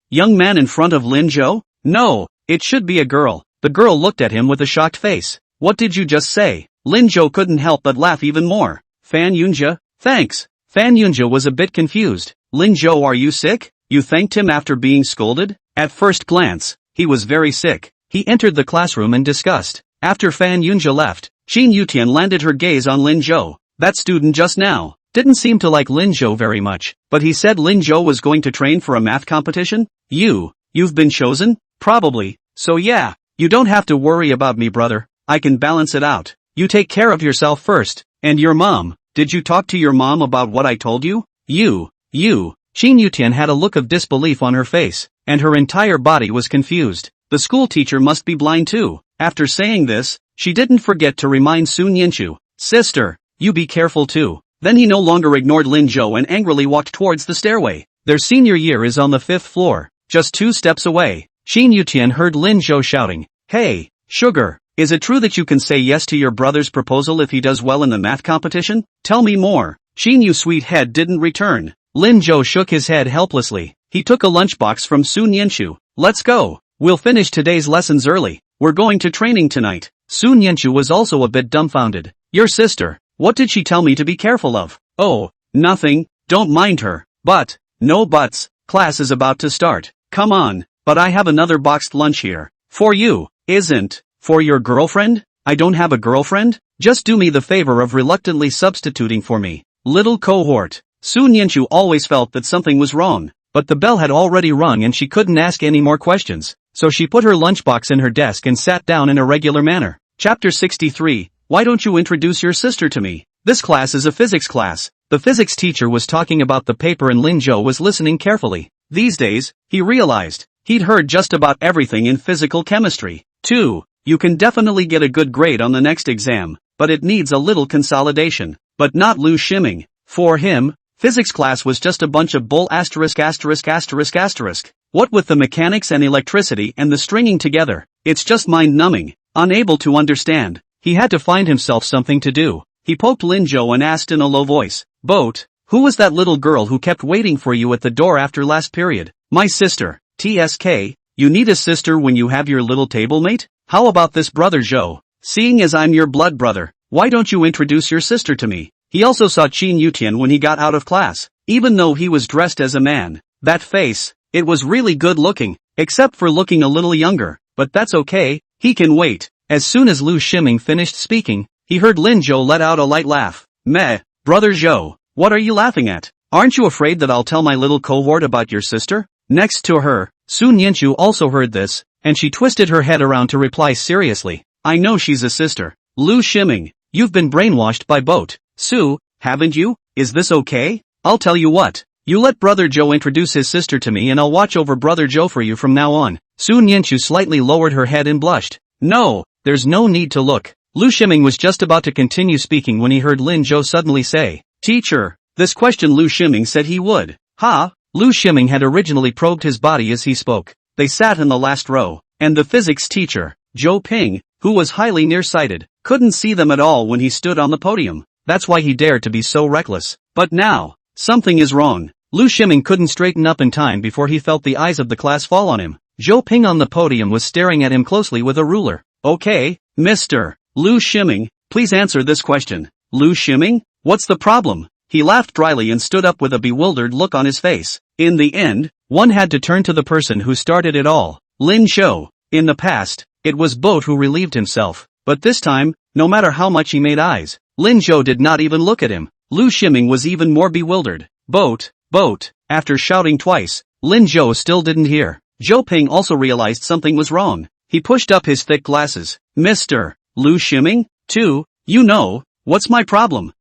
Young man in front of Lin Zhou? No, it should be a girl. The girl looked at him with a shocked face. What did you just say? Lin Zhou couldn't help but laugh even more. Fan Yunja? Thanks. Fan Yunja was a bit confused. Lin Zhou, are you sick? You thanked him after being scolded? At first glance, he was very sick. He entered the classroom in disgust. After Fan Yunja left, Qin Yutian landed her gaze on Lin Zhou. That student just now didn't seem to like Lin Zhou very much, but he said Lin Zhou was going to train for a math competition? You've been chosen? Probably. So yeah, you don't have to worry about me, brother. I can balance it out. You take care of yourself first. And your mom, did you talk to your mom about what I told you? Qin Yutian had a look of disbelief on her face, and her entire body was confused. The school teacher must be blind too. After saying this, she didn't forget to remind Sun Yanchu. Sister, you be careful too. Then he no longer ignored Lin Zhou and angrily walked towards the stairway. Their senior year is on the 5th floor, just 2 steps away. Qin Yutian heard Lin Zhou shouting, Hey, sugar, is it true that you can say yes to your brother's proposal if he does well in the math competition? Tell me more. Qin Yu's sweet head didn't return. Lin Zhou shook his head helplessly. He took a lunchbox from Sun Yanchu. Let's go. We'll finish today's lessons early. We're going to training tonight. Sun Yanchu was also a bit dumbfounded. Your sister, what did she tell me to be careful of? Oh, nothing, don't mind her. But, no buts, class is about to start. Come on, but I have another boxed lunch here. For you, isn't, for your girlfriend? I don't have a girlfriend? Just do me the favor of reluctantly substituting for me. Little cohort. Sun Yanchu always felt that something was wrong, but the bell had already rung and she couldn't ask any more questions, so she put her lunchbox in her desk and sat down in a regular manner. Chapter 63, Why don't you introduce your sister to me? This class is a physics class. The physics teacher was talking about the paper and Lin Zhou was listening carefully. These days, he realized, he'd heard just about everything in physical chemistry. 2. You can definitely get a good grade on the next exam, but it needs a little consolidation. But not Lu Shiming. For him, physics class was just a bunch of bull ********. What with the mechanics and electricity and the stringing together, it's just mind-numbing. Unable to understand, he had to find himself something to do. He poked Lin Zhou and asked in a low voice, Boat, Who was that little girl who kept waiting for you at the door after last period? My sister. TSK, you need a sister when you have your little table mate? How about this brother Joe? Seeing as I'm your blood brother, why don't you introduce your sister to me? He also saw Qin Yutian when he got out of class, even though he was dressed as a man. That face, it was really good looking, except for looking a little younger, but that's okay, he can wait. As soon as Lu Shiming finished speaking, he heard Lin Zhou let out a light laugh. Meh, brother Zhou, what are you laughing at? Aren't you afraid that I'll tell my little cohort about your sister? Next to her, Sun Yanchu also heard this, and she twisted her head around to reply seriously. I know she's a sister. Lu Shiming, you've been brainwashed by Boat Su, haven't you? Is this okay? I'll tell you what. You let brother Joe introduce his sister to me and I'll watch over brother Joe for you from now on. Sun Yanchu slightly lowered her head and blushed. No, there's no need to look. Lu Shiming was just about to continue speaking when he heard Lin Zhou suddenly say, Teacher, this question Lu Shiming said he would. Ha! Lu Shiming had originally probed his body as he spoke. They sat in the last row, and the physics teacher, Zhou Ping, who was highly nearsighted, couldn't see them at all when he stood on the podium. That's why he dared to be so reckless. But now, something is wrong. Lu Shiming couldn't straighten up in time before he felt the eyes of the class fall on him. Zhou Ping on the podium was staring at him closely with a ruler. Okay, Mr. Lu Shiming, please answer this question. Lu Shiming? What's the problem? He laughed dryly and stood up with a bewildered look on his face. In the end, one had to turn to the person who started it all. Lin Zhou. In the past, it was Boat who relieved himself. But this time, no matter how much he made eyes, Lin Zhou did not even look at him. Lu Shiming was even more bewildered. Boat. After shouting twice, Lin Zhou still didn't hear. Zhou Ping also realized something was wrong. He pushed up his thick glasses. Mr. Lu Shiming? Too, you know, what's my problem?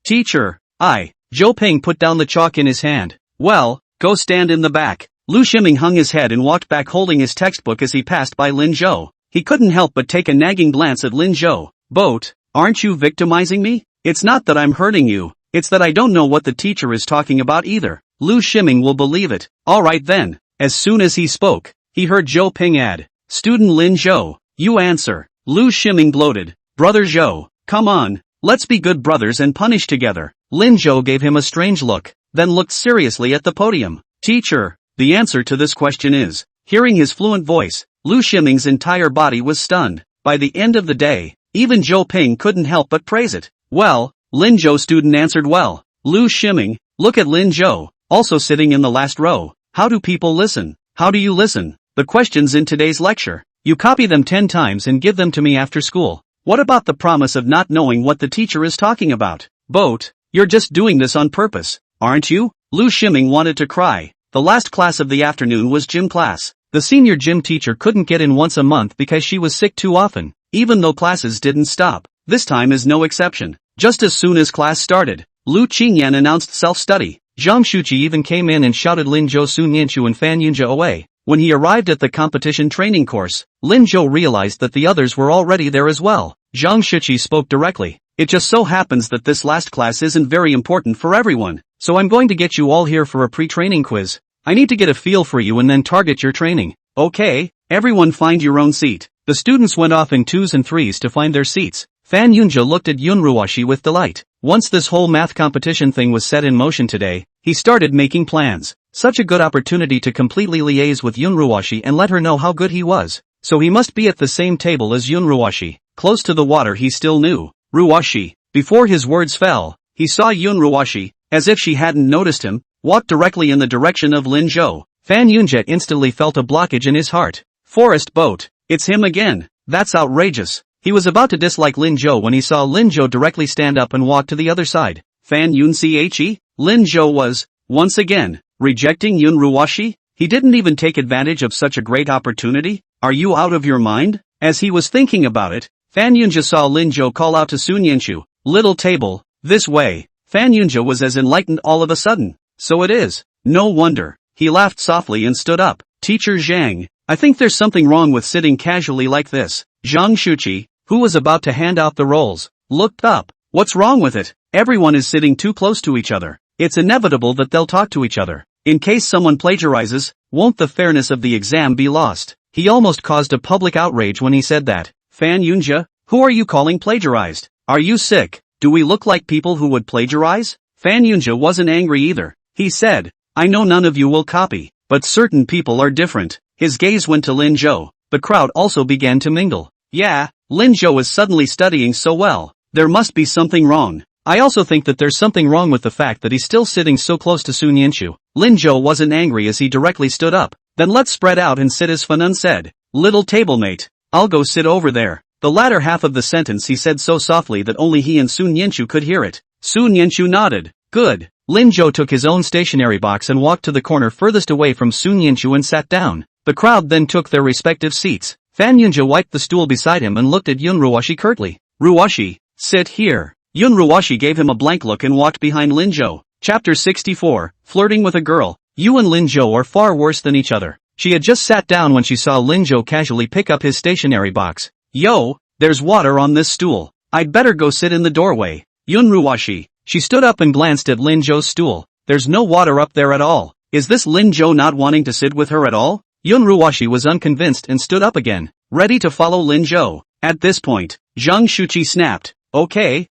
Teacher. Zhou Ping put down the chalk in his hand. Well, go stand in the back. Lu Shiming hung his head and walked back holding his textbook as he passed by Lin Zhou. He couldn't help but take a nagging glance at Lin Zhou. Boat, aren't you victimizing me? It's not that I'm hurting you, it's that I don't know what the teacher is talking about either. Lu Shiming will believe it. Alright then. As soon as he spoke, he heard Zhou Ping add, Student Lin Zhou, you answer. Lu Shiming gloated. Brother Zhou, come on, let's be good brothers and punish together. Lin Zhou gave him a strange look, then looked seriously at the podium. Teacher, the answer to this question is. Hearing his fluent voice, Lu Shiming's entire body was stunned. By the end of the day, even Zhou Ping couldn't help but praise it. Well, Lin Zhou student answered well. Lu Shiming, look at Lin Zhou, also sitting in the last row. How do people listen? How do you listen? The questions in today's lecture. You copy them 10 times and give them to me after school. What about the promise of not knowing what the teacher is talking about? Boat, you're just doing this on purpose, aren't you? Lu Shiming wanted to cry. The last class of the afternoon was gym class. The senior gym teacher couldn't get in once a month because she was sick too often, even though classes didn't stop. This time is no exception. Just as soon as class started, Lu Qingyan announced self-study. Zhang Shuqi even came in and shouted Lin Zhou, Sun Yanchu and Fan Yunjia away. When he arrived at the competition training course, Lin Zhou realized that the others were already there as well. Zhang Shuqi spoke directly. It just so happens that this last class isn't very important for everyone, so I'm going to get you all here for a pre-training quiz. I need to get a feel for you and then target your training. Okay, everyone find your own seat. The students went off in 2s and 3s to find their seats. Fan Yunjia looked at Yun Ruoshi with delight. Once this whole math competition thing was set in motion today, he started making plans. Such a good opportunity to completely liaise with Yun Ruoshi and let her know how good he was. So he must be at the same table as Yun Ruoshi. Close to the water he still knew. Ruoshi. Before his words fell, he saw Yun Ruoshi, as if she hadn't noticed him, walk directly in the direction of Lin Zhou. Fan Yunjia instantly felt a blockage in his heart. Forest Boat. It's him again. That's outrageous. He was about to dislike Lin Zhou when he saw Lin Zhou directly stand up and walk to the other side. Fan Yun Che? Lin Zhou was, once again, rejecting Yun Ruoshi? He didn't even take advantage of such a great opportunity? Are you out of your mind? As he was thinking about it, Fan Yunjia saw Lin Zhou call out to Sun Yanchu, little table, this way. Fan Yunjia was as enlightened all of a sudden. So it is. No wonder. He laughed softly and stood up. Teacher Zhang, I think there's something wrong with sitting casually like this. Zhang Shuqi, who was about to hand out the rolls, looked up. What's wrong with it? Everyone is sitting too close to each other. It's inevitable that they'll talk to each other. In case someone plagiarizes, won't the fairness of the exam be lost? He almost caused a public outrage when he said that. Fan Yunjia, who are you calling plagiarized? Are you sick? Do we look like people who would plagiarize? Fan Yunja wasn't angry either. He said, I know none of you will copy, but certain people are different. His gaze went to Lin Zhou. The crowd also began to mingle. Yeah, Lin Zhou is suddenly studying so well. There must be something wrong. I also think that there's something wrong with the fact that he's still sitting so close to Sun Yanchu. Lin Zhou wasn't angry as he directly stood up. Then let's spread out and sit, as Fanun said. Little tablemate, I'll go sit over there. The latter half of the sentence he said so softly that only he and Sun Yanchu could hear it. Sun Yanchu nodded. Good. Lin Zhou took his own stationery box and walked to the corner furthest away from Sun Yanchu and sat down. The crowd then took their respective seats. Fan Yunja wiped the stool beside him and looked at Yun Ruwashi curtly. Ruwashi, sit here. Yun Ruwashi gave him a blank look and walked behind Lin Zhou. Chapter 64, Flirting with a Girl. You and Lin Zhou are far worse than each other. She had just sat down when she saw Lin Zhou casually pick up his stationery box. Yo, there's water on this stool. I'd better go sit in the doorway. Yun Ruwashi. She stood up and glanced at Lin Zhou's stool. There's no water up there at all. Is this Lin Zhou not wanting to sit with her at all? Yun Ruwashi was unconvinced and stood up again, ready to follow Lin Zhou. At this point, Zhang Shuqi snapped. Okay,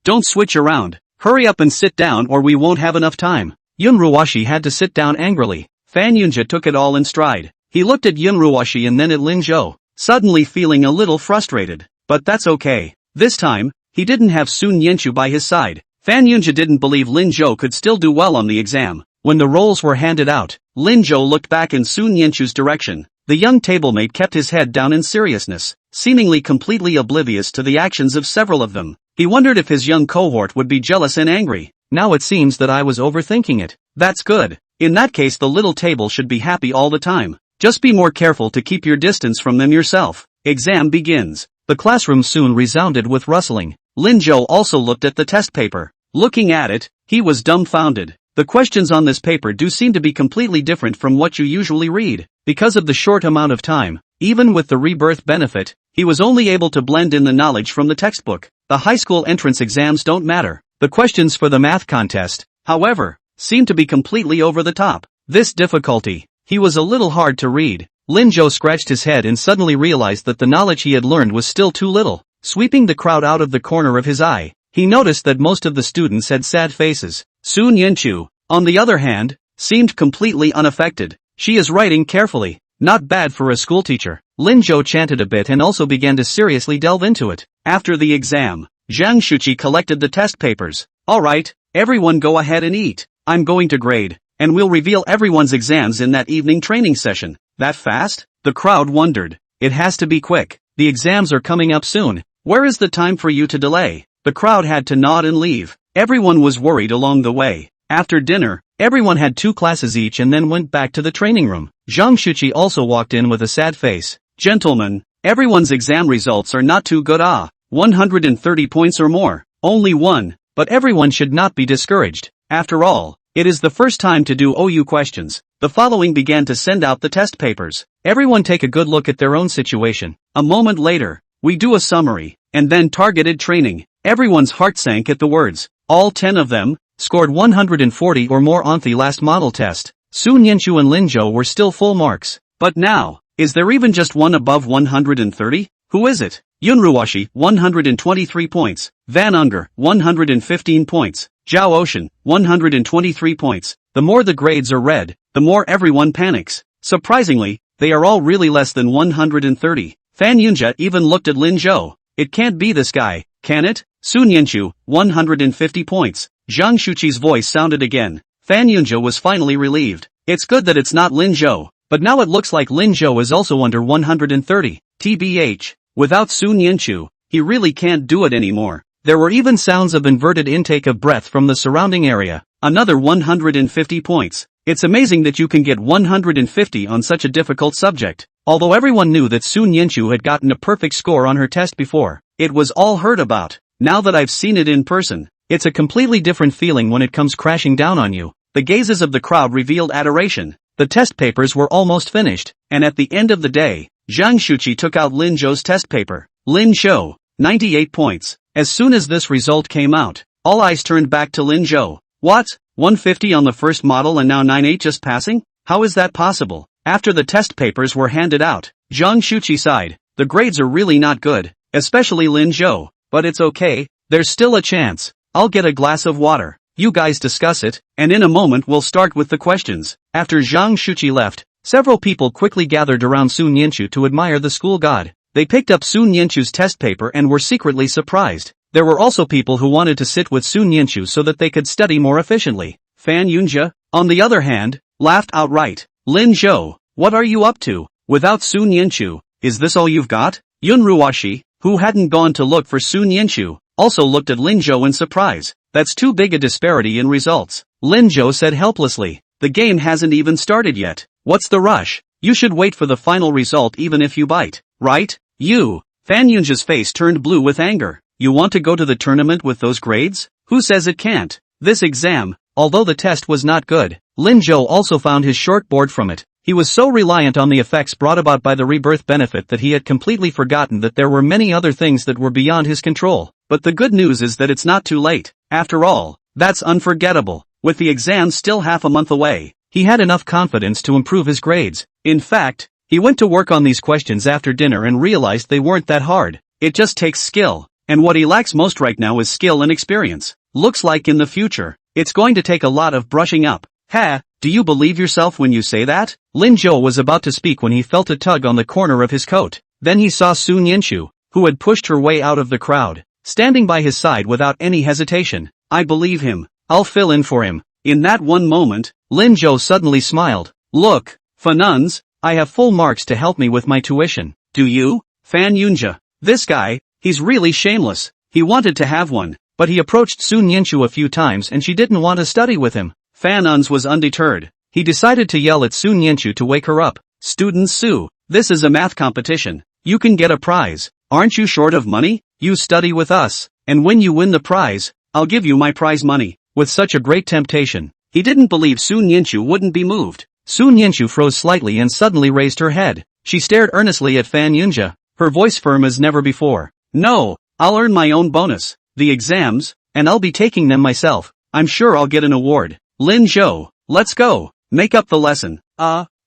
don't switch around. Hurry up and sit down or we won't have enough time. Yun Ruwashi had to sit down angrily. Fan Yunja took it all in stride. He looked at Yun Ruwashi and then at Lin Zhou, suddenly feeling a little frustrated. But that's okay. This time, he didn't have Sun Yanchu by his side. Fan Yunja didn't believe Lin Zhou could still do well on the exam. When the rolls were handed out, Lin Zhou looked back in Sun Yanchu's direction. The young tablemate kept his head down in seriousness, seemingly completely oblivious to the actions of several of them. He wondered if his young cohort would be jealous and angry. Now it seems that I was overthinking it. That's good. In that case the little table should be happy all the time. Just be more careful to keep your distance from them yourself. Exam begins. The classroom soon resounded with rustling. Lin Zhou also looked at the test paper. Looking at it, he was dumbfounded. The questions on this paper do seem to be completely different from what you usually read. Because of the short amount of time, even with the rebirth benefit, he was only able to blend in the knowledge from the textbook. The high school entrance exams don't matter. The questions for the math contest, however, seemed to be completely over the top. This difficulty, he was a little hard to read. Lin Zhou scratched his head and suddenly realized that the knowledge he had learned was still too little. Sweeping the crowd out of the corner of his eye, he noticed that most of the students had sad faces. Sun Yanchu, on the other hand, seemed completely unaffected. She is writing carefully. Not bad for a schoolteacher. Lin Zhou chanted a bit and also began to seriously delve into it. After the exam, Zhang Shuqi collected the test papers. Alright, everyone go ahead and eat. I'm going to grade, and we'll reveal everyone's exams in that evening training session. That fast? The crowd wondered. It has to be quick. The exams are coming up soon. Where is the time for you to delay? The crowd had to nod and leave. Everyone was worried along the way. After dinner, everyone had 2 classes each and then went back to the training room. Zhang Shuqi also walked in with a sad face. Gentlemen, everyone's exam results are not too good. 130 points or more. Only one, but everyone should not be discouraged. After all, it is the first time to do OU questions. The following began to send out the test papers. Everyone take a good look at their own situation. A moment later, we do a summary, and then targeted training. Everyone's heart sank at the words. All 10 of them scored 140 or more on the last model test. Sun Yanchu and Lin Zhou were still full marks. But now, is there even just one above 130? Who is it? Yun Ruwashi, 123 points. Van Unger, 115 points. Zhao Ocean, 123 points. The more the grades are read, the more everyone panics. Surprisingly, they are all really less than 130. Fan Yunja even looked at Lin Zhou. It can't be this guy, can it? Sun Yanchu, 150 points. Zhang Shuqi's voice sounded again. Fan Yunja was finally relieved. It's good that it's not Lin Zhou, but now it looks like Lin Zhou is also under 130. TBH. Without Sun Yanchu, he really can't do it anymore. There were even sounds of inverted intake of breath from the surrounding area. Another 150 points. It's amazing that you can get 150 on such a difficult subject. Although everyone knew that Sun Yanchu had gotten a perfect score on her test before, it was all heard about. Now that I've seen it in person, it's a completely different feeling when it comes crashing down on you. The gazes of the crowd revealed adoration. The test papers were almost finished, and at the end of the day, Zhang Shuqi took out Lin Zhou's test paper. Lin Zhou, 98 points. As soon as this result came out, all eyes turned back to Lin Zhou. What? 150 on the first model and now 98 just passing? How is that possible? After the test papers were handed out, Zhang Shuqi sighed. The grades are really not good, especially Lin Zhou. But it's okay, there's still a chance. I'll get a glass of water. you guys discuss it, and in a moment we'll start with the questions. After Zhang Shuqi left, several people quickly gathered around Sun Yanchu to admire the school god. They picked up Sun Yanchu's test paper and were secretly surprised. There were also people who wanted to sit with Sun Yanchu so that they could study more efficiently. Fan Yunjia, on the other hand, laughed outright. Lin Zhou, what are you up to? Without Sun Yanchu, is this all you've got? Yun Ruoshi, who hadn't gone to look for Sun Yanchu, also looked at Lin Zhou in surprise. That's too big a disparity in results. Lin Zhou said helplessly. The game hasn't even started yet. What's the rush? You should wait for the final result even if you bite, right? You. Fan Yunjia's face turned blue with anger. You want to go to the tournament with those grades? Who says it can't? This exam, although the test was not good, Lin Zhou also found his short board from it. He was so reliant on the effects brought about by the rebirth benefit that he had completely forgotten that there were many other things that were beyond his control. But the good news is that it's not too late. After all, that's unforgettable. With the exam still half a month away, he had enough confidence to improve his grades. In fact, he went to work on these questions after dinner and realized they weren't that hard. It just takes skill. And what he lacks most right now is skill and experience. Looks like in the future, it's going to take a lot of brushing up. Ha, do you believe yourself when you say that? Lin Zhou was about to speak when he felt a tug on the corner of his coat. Then he saw Sun Yanchu, who had pushed her way out of the crowd, standing by his side without any hesitation. I believe him. I'll fill in for him. In that one moment, Lin Zhou suddenly smiled. Look, Fanuns, I have full marks to help me with my tuition. Do you? Fan Yunjia. This guy, he's really shameless. He wanted to have one, but he approached Sun Yanchu a few times and she didn't want to study with him. Fanuns was undeterred. He decided to yell at Sun Yanchu to wake her up. Student Su, this is a math competition. You can get a prize. Aren't you short of money? You study with us, and when you win the prize, I'll give you my prize money. With such a great temptation, he didn't believe Sun Yanchu wouldn't be moved. Sun Yanchu froze slightly and suddenly raised her head. She stared earnestly at Fan Yunjia, her voice firm as never before. No, I'll earn my own bonus, the exams, and I'll be taking them myself. I'm sure I'll get an award. Lin Zhou, let's go. Make up the lesson.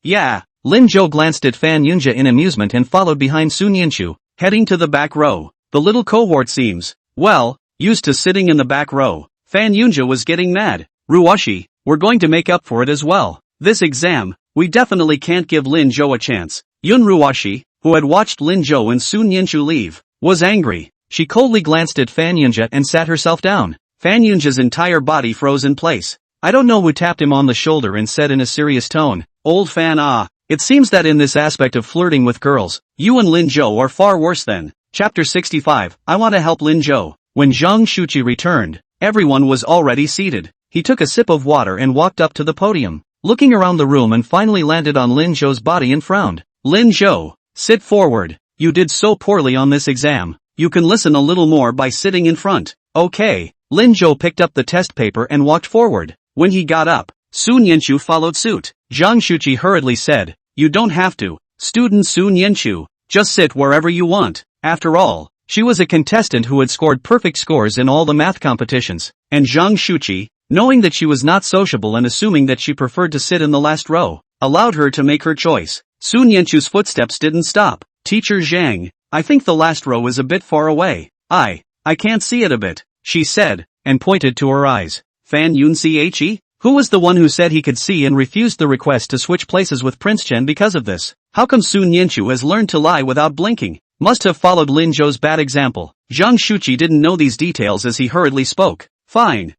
Yeah. Lin Zhou glanced at Fan Yunjia in amusement and followed behind Sun Yanchu, heading to the back row. The little cohort seems, well, used to sitting in the back row. Fan Yunjia was getting mad. Ruoshi, we're going to make up for it as well. This exam, we definitely can't give Lin Zhou a chance. Yun Ruoshi, who had watched Lin Zhou and Sun Yanchu leave, was angry. She coldly glanced at Fan Yunjia and sat herself down. Fan Yunjia's entire body froze in place. I don't know who tapped him on the shoulder and said in a serious tone, Old Fan it seems that in this aspect of flirting with girls, you and Lin Zhou are far worse than. Chapter 65, I want to help Lin Zhou. When Zhang Shuqi returned, everyone was already seated. He took a sip of water and walked up to the podium, looking around the room and finally landed on Lin Zhou's body and frowned. Lin Zhou, sit forward. You did so poorly on this exam. You can listen a little more by sitting in front. Okay. Lin Zhou picked up the test paper and walked forward. When he got up, Sun Yanchu followed suit. Zhang Shuqi hurriedly said, You don't have to. Student Sun Yanchu, just sit wherever you want. After all, she was a contestant who had scored perfect scores in all the math competitions. And Zhang Shuqi, knowing that she was not sociable and assuming that she preferred to sit in the last row, allowed her to make her choice. Sun Yanchu's footsteps didn't stop. Teacher Zhang, I think the last row is a bit far away. I can't see it a bit, she said, and pointed to her eyes. Fan Yun Che? Who was the one who said he could see and refused the request to switch places with Prince Chen because of this? How come Sun Yanchu has learned to lie without blinking? Must have followed Lin Zhou's bad example. Zhang Shuqi didn't know these details as he hurriedly spoke. Fine,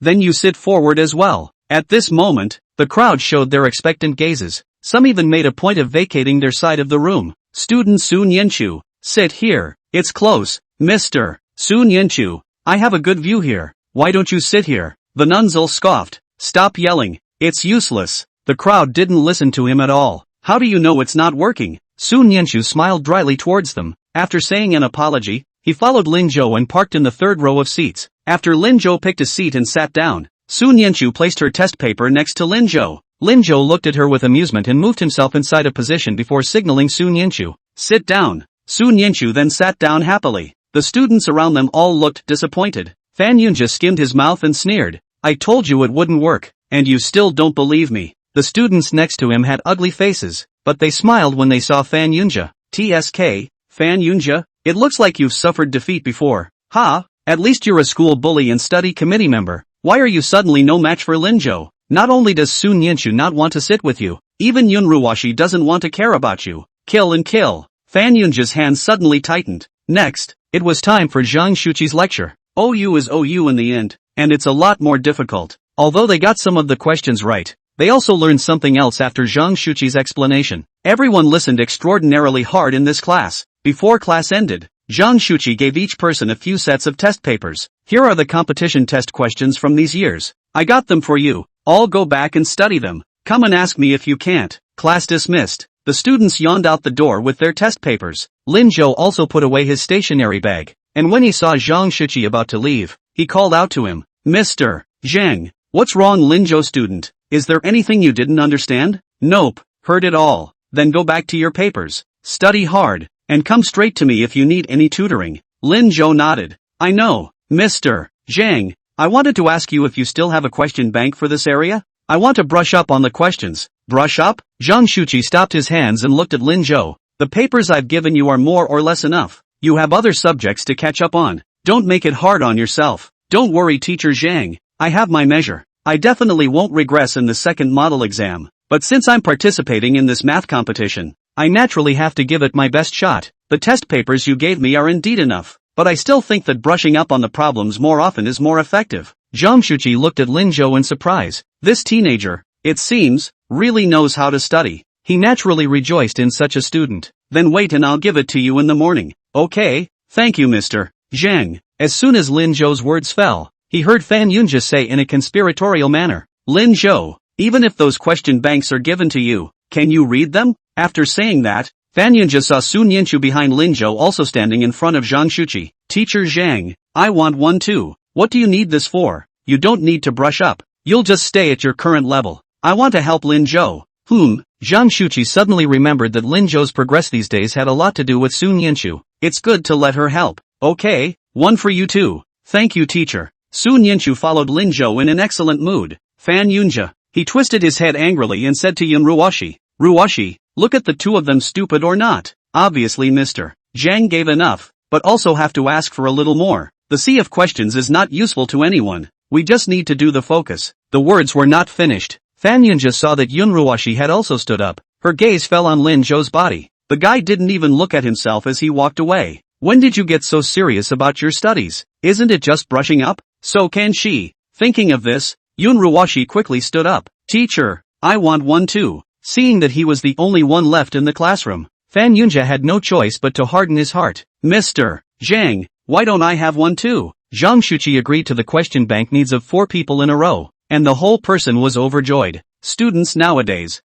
then you sit forward as well. At this moment, the crowd showed their expectant gazes. Some even made a point of vacating their side of the room. Student Sun Yanchu, sit here. It's close, Mr. Sun Yanchu. I have a good view here. Why don't you sit here? The nunzal scoffed. Stop yelling. It's useless. The crowd didn't listen to him at all. How do you know it's not working? Sun Yanchu smiled dryly towards them. After saying an apology, he followed Lin Zhou and parked in the third row of seats. After Lin Zhou picked a seat and sat down, Sun Yanchu placed her test paper next to Lin Zhou. Lin Zhou looked at her with amusement and moved himself inside a position before signaling Sun Yanchu. Sit down. Sun Yanchu then sat down happily. The students around them all looked disappointed. Fan Yunjia skimmed his mouth and sneered. I told you it wouldn't work, and you still don't believe me. The students next to him had ugly faces, but they smiled when they saw Fan Yunjia. TSK, Fan Yunjia, it looks like you've suffered defeat before. Ha, at least you're a school bully and study committee member. Why are you suddenly no match for Linjo? Not only does Sun Yinshu not want to sit with you, even Yunruwashi doesn't want to care about you. Kill and kill. Fan Yunja's hands suddenly tightened. Next, it was time for Zhang Shuqi's lecture. OU is OU in the end, and it's a lot more difficult. Although they got some of the questions right, they also learned something else after Zhang Shuqi's explanation. Everyone listened extraordinarily hard in this class. Before class ended, Zhang Shuqi gave each person a few sets of test papers. Here are the competition test questions from these years. I got them for you. All go back and study them. Come and ask me if you can't. Class dismissed. The students yawned out the door with their test papers. Lin Zhou also put away his stationery bag, and when he saw Zhang Shuqi about to leave, he called out to him, Mr. Zhang, what's wrong, Lin Zhou student? Is there anything you didn't understand? Nope, heard it all. Then go back to your papers, study hard, and come straight to me if you need any tutoring. Lin Zhou nodded. I know, Mr. Zhang. I wanted to ask you if you still have a question bank for this area? I want to brush up on the questions. Brush up? Zhang Shuqi stopped his hands and looked at Lin Zhou. The papers I've given you are more or less enough. You have other subjects to catch up on. Don't make it hard on yourself. Don't worry, Teacher Zhang. I have my measure. I definitely won't regress in the second model exam. But since I'm participating in this math competition, I naturally have to give it my best shot. The test papers you gave me are indeed enough, but I still think that brushing up on the problems more often is more effective. Zhang Shuqi looked at Lin Zhou in surprise. This teenager, it seems, really knows how to study. He naturally rejoiced in such a student. Then wait and I'll give it to you in the morning. Okay, thank you, Mr. Zhang. As soon as Lin Zhou's words fell, he heard Fan Yunja say in a conspiratorial manner, Lin Zhou, even if those question banks are given to you, can you read them? After saying that, Fan Yunja saw Sun Yinshu behind Lin Zhou also standing in front of Zhang Shuqi. Teacher Zhang, I want one too. What do you need this for? You don't need to brush up. You'll just stay at your current level. I want to help Lin Zhou. Zhang Shuqi suddenly remembered that Lin Zhou's progress these days had a lot to do with Sun Yinshu. It's good to let her help. Okay, one for you too. Thank you, teacher. Sun Yinshu followed Lin Zhou in an excellent mood. Fan Yunja. He twisted his head angrily and said to Ruwashi, Ruwashi, look at the two of them, stupid or not. Obviously Mr. Zhang gave enough, but also have to ask for a little more. The sea of questions is not useful to anyone. We just need to do the focus. The words were not finished. Fan Yunja saw that Yunruwashi had also stood up. Her gaze fell on Lin Zhou's body. The guy didn't even look at himself as he walked away. When did you get so serious about your studies? Isn't it just brushing up? So can she. Thinking of this, Yunruwashi quickly stood up. Teacher, I want one too. Seeing that he was the only one left in the classroom, Fan Yunja had no choice but to harden his heart. Mr. Zhang, why don't I have one too? Zhang Shuqi agreed to the question bank needs of 4 people in a row, and the whole person was overjoyed. Students nowadays,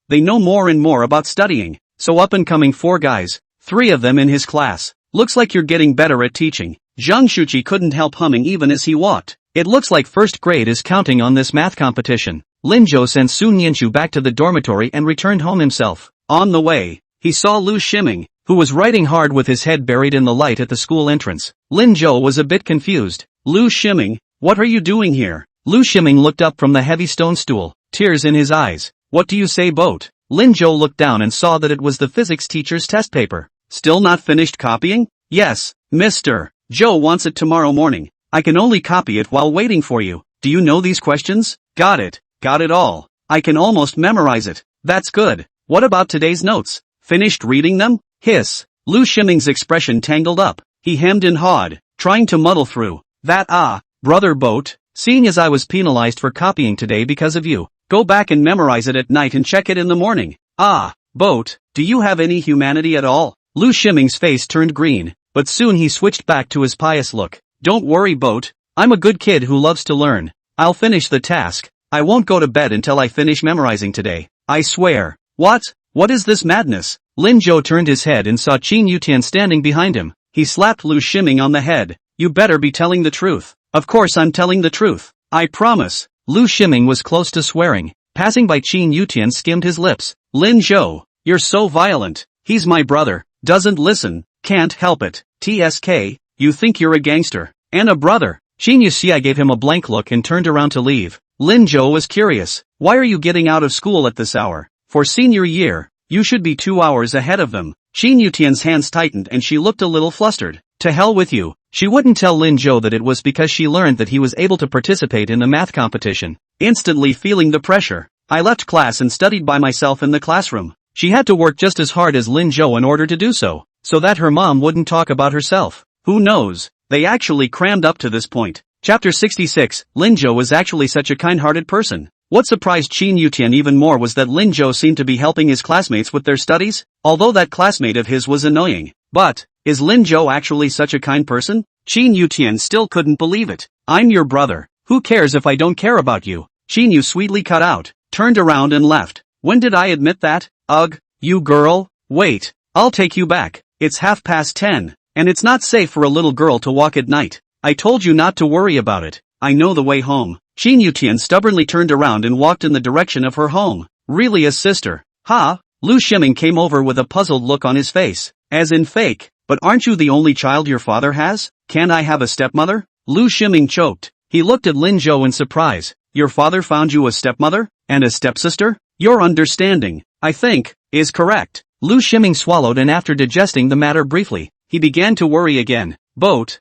they know more and more about studying. So up and coming 4 guys, 3 of them in his class. Looks like you're getting better at teaching. Zhang Shuqi couldn't help humming even as he walked. It looks like first grade is counting on this math competition. Lin Zhou sent Sun Yinshu back to the dormitory and returned home himself. On the way, he saw Lu Shiming, who was writing hard with his head buried in the light at the school entrance. Lin Zhou was a bit confused. Lu Shiming, what are you doing here? Lu Shiming looked up from the heavy stone stool, tears in his eyes. What do you say, boat? Lin Zhou looked down and saw that it was the physics teacher's test paper. Still not finished copying? Yes, Mr. Zhou wants it tomorrow morning. I can only copy it while waiting for you. Do you know these questions? Got it. Got it all. I can almost memorize it. That's good. What about today's notes? Finished reading them? Hiss. Lu Shiming's expression tangled up. He hemmed and hawed, trying to muddle through. Brother Boat, seeing as I was penalized for copying today because of you, go back and memorize it at night and check it in the morning. Boat, do you have any humanity at all? Lu Shiming's face turned green, but soon he switched back to his pious look. Don't worry, Boat. I'm a good kid who loves to learn. I'll finish the task. I won't go to bed until I finish memorizing today. I swear. What? What is this madness? Lin Zhou turned his head and saw Qin Yutian standing behind him. He slapped Lu Shiming on the head. You better be telling the truth. Of course I'm telling the truth. I promise. Lu Shiming was close to swearing. Passing by, Qin Yutian skimmed his lips. Lin Zhou, you're so violent. He's my brother. Doesn't listen. Can't help it. TSK, you think you're a gangster. And a brother. Qin Yutian gave him a blank look and turned around to leave. Lin Zhou was curious. Why are you getting out of school at this hour? For senior year, you should be 2 hours ahead of them. Qin Yutian's hands tightened and she looked a little flustered. To hell with you, She wouldn't tell Lin Zhou that it was because she learned that he was able to participate in the math competition. Instantly feeling the pressure, I left class and studied by myself in the classroom. She had to work just as hard as Lin Zhou in order to do so that her mom wouldn't talk about herself. Who knows? They actually crammed up to this point. Chapter 66, Lin Zhou was actually such a kind-hearted person. What surprised Qin Yutian even more was that Lin Zhou seemed to be helping his classmates with their studies, although that classmate of his was annoying. But, is Lin Zhou actually such a kind person? Qin Yutian still couldn't believe it. I'm your brother. Who cares if I don't care about you? Qin Yu sweetly cut out, turned around and left. When did I admit that? Ugh, you girl. Wait, I'll take you back. It's 10:30, and it's not safe for a little girl to walk at night. I told you not to worry about it. I know the way home. Qin Yutian stubbornly turned around and walked in the direction of her home. Really a sister? Ha? Lu Shiming came over with a puzzled look on his face. As in fake. But aren't you the only child your father has? Can't I have a stepmother? Lu Shiming choked. He looked at Lin Zhou in surprise. Your father found you a stepmother? And a stepsister? Your understanding, I think, is correct. Lu Shiming swallowed, and after digesting the matter briefly, he began to worry again. Boat,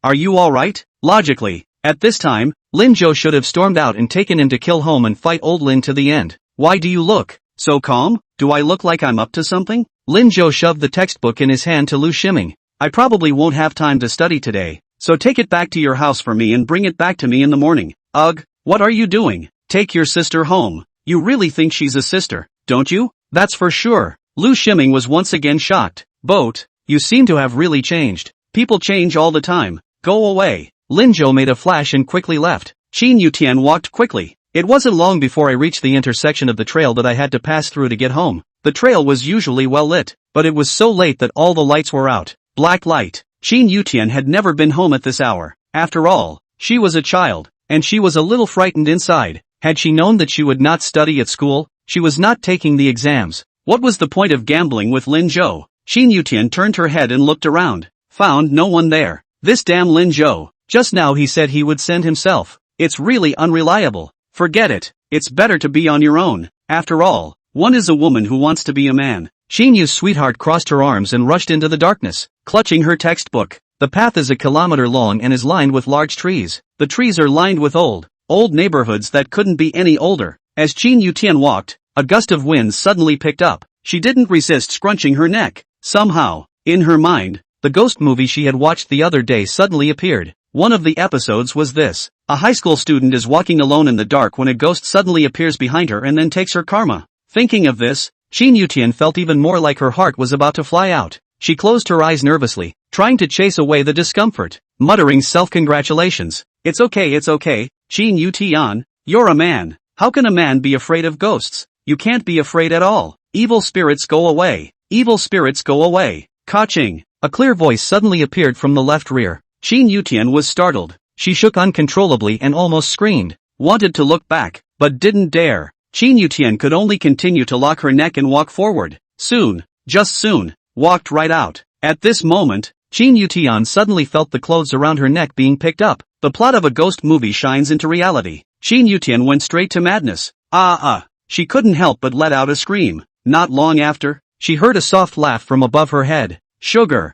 are you alright? Logically, at this time, Lin Zhou should have stormed out and taken him to kill home and fight old Lin to the end. Why do you look so calm? Do I look like I'm up to something? Lin Zhou shoved the textbook in his hand to Lu Shiming. I probably won't have time to study today, so take it back to your house for me and bring it back to me in the morning. Ugh, what are you doing? Take your sister home. You really think she's a sister, don't you? That's for sure. Lu Shiming was once again shocked. Boat, you seem to have really changed. People change all the time. Go away. Lin Zhou made a flash and quickly left. Qin Yutian walked quickly. It wasn't long before I reached the intersection of the trail that I had to pass through to get home. The trail was usually well lit, but it was so late that all the lights were out. Black light. Qin Yutian had never been home at this hour. After all, she was a child, and she was a little frightened inside. Had she known that she would not study at school, she was not taking the exams. What was the point of gambling with Lin Zhou? Qin Yutian turned her head and looked around. Found no one there. This damn Lin Zhou. Just now he said he would send himself. It's really unreliable. Forget it. It's better to be on your own. After all, one is a woman who wants to be a man. Qin Yu's sweetheart crossed her arms and rushed into the darkness, clutching her textbook. The path is a kilometer long and is lined with large trees. The trees are lined with old neighborhoods that couldn't be any older. As Qin Yutian walked, a gust of wind suddenly picked up. She didn't resist scrunching her neck. Somehow, in her mind, the ghost movie she had watched the other day suddenly appeared. One of the episodes was this. A high school student is walking alone in the dark when a ghost suddenly appears behind her and then takes her karma. Thinking of this, Qin Yutian felt even more like her heart was about to fly out. She closed her eyes nervously, trying to chase away the discomfort, muttering self-congratulations. It's okay, Qin Yutian, you're a man. How can a man be afraid of ghosts? You can't be afraid at all. Evil spirits go away. Evil spirits go away. Ka-ching. A clear voice suddenly appeared from the left rear. Qin Yutian was startled. She shook uncontrollably and almost screamed. Wanted to look back, but didn't dare. Qin Yutian could only continue to lock her neck and walk forward. Soon, just soon, walked right out. At this moment, Qin Yutian suddenly felt the clothes around her neck being picked up. The plot of a ghost movie shines into reality. Qin Yutian went straight to madness. She couldn't help but let out a scream. Not long after, she heard a soft laugh from above her head. Sugar.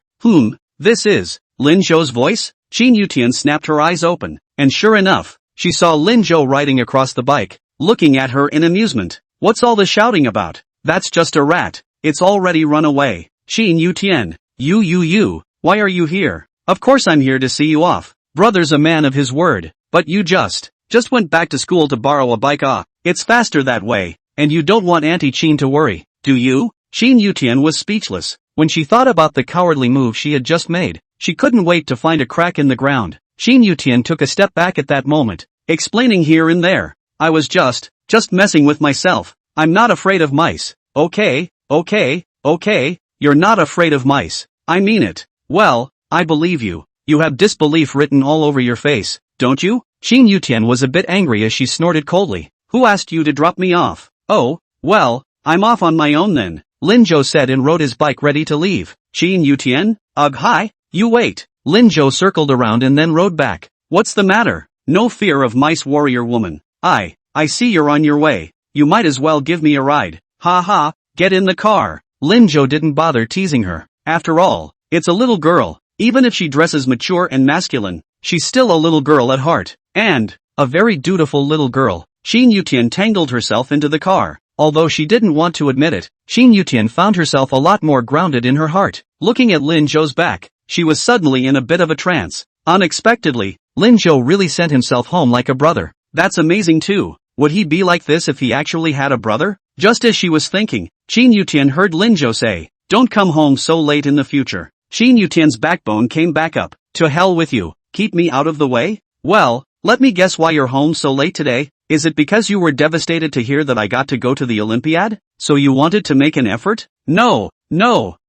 This is Lin Zhou's voice? Qin Yutian snapped her eyes open, and sure enough, she saw Lin Zhou riding across the bike, looking at her in amusement. What's all the shouting about? That's just a rat. It's already run away. Qin Yutian. You. Why are you here? Of course I'm here to see you off. Brother's a man of his word. But you just went back to school to borrow a bike. It's faster that way, and you don't want Auntie Qin to worry, do you? Qin Yutian was speechless. When she thought about the cowardly move she had just made, she couldn't wait to find a crack in the ground. Qin Yutian took a step back at that moment, explaining here and there. I was just messing with myself. I'm not afraid of mice. Okay, you're not afraid of mice. I mean it. Well, I believe you. You have disbelief written all over your face, don't you? Qin Yutian was a bit angry as she snorted coldly. Who asked you to drop me off? Oh, well, I'm off on my own then, Lin Zhou said and rode his bike ready to leave. Qin Yutian? Hi, you wait. Lin Zhou circled around and then rode back. What's the matter? No fear of mice, warrior woman. I see you're on your way. You might as well give me a ride. Ha, get in the car. Lin Zhou didn't bother teasing her. After all, it's a little girl. Even if she dresses mature and masculine, she's still a little girl at heart. And a very dutiful little girl. Shin Yutian tangled herself into the car. Although she didn't want to admit it, Shin Yutian found herself a lot more grounded in her heart. Looking at Lin Zhou's back, she was suddenly in a bit of a trance. Unexpectedly, Lin Zhou really sent himself home like a brother. That's amazing too. Would he be like this if he actually had a brother? Just as she was thinking, Shin Yutian heard Lin Zhou say, "Don't come home so late in the future." Shin Yutian's backbone came back up. To hell with you, keep me out of the way? Well, let me guess why you're home so late today. Is it because you were devastated to hear that I got to go to the Olympiad? So you wanted to make an effort? No.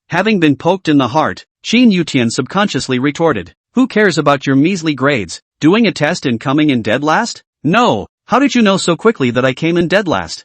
Having been poked in the heart, Shin Yutian subconsciously retorted, "Who cares about your measly grades? Doing a test and coming in dead last? No. How did you know so quickly that I came in dead last?"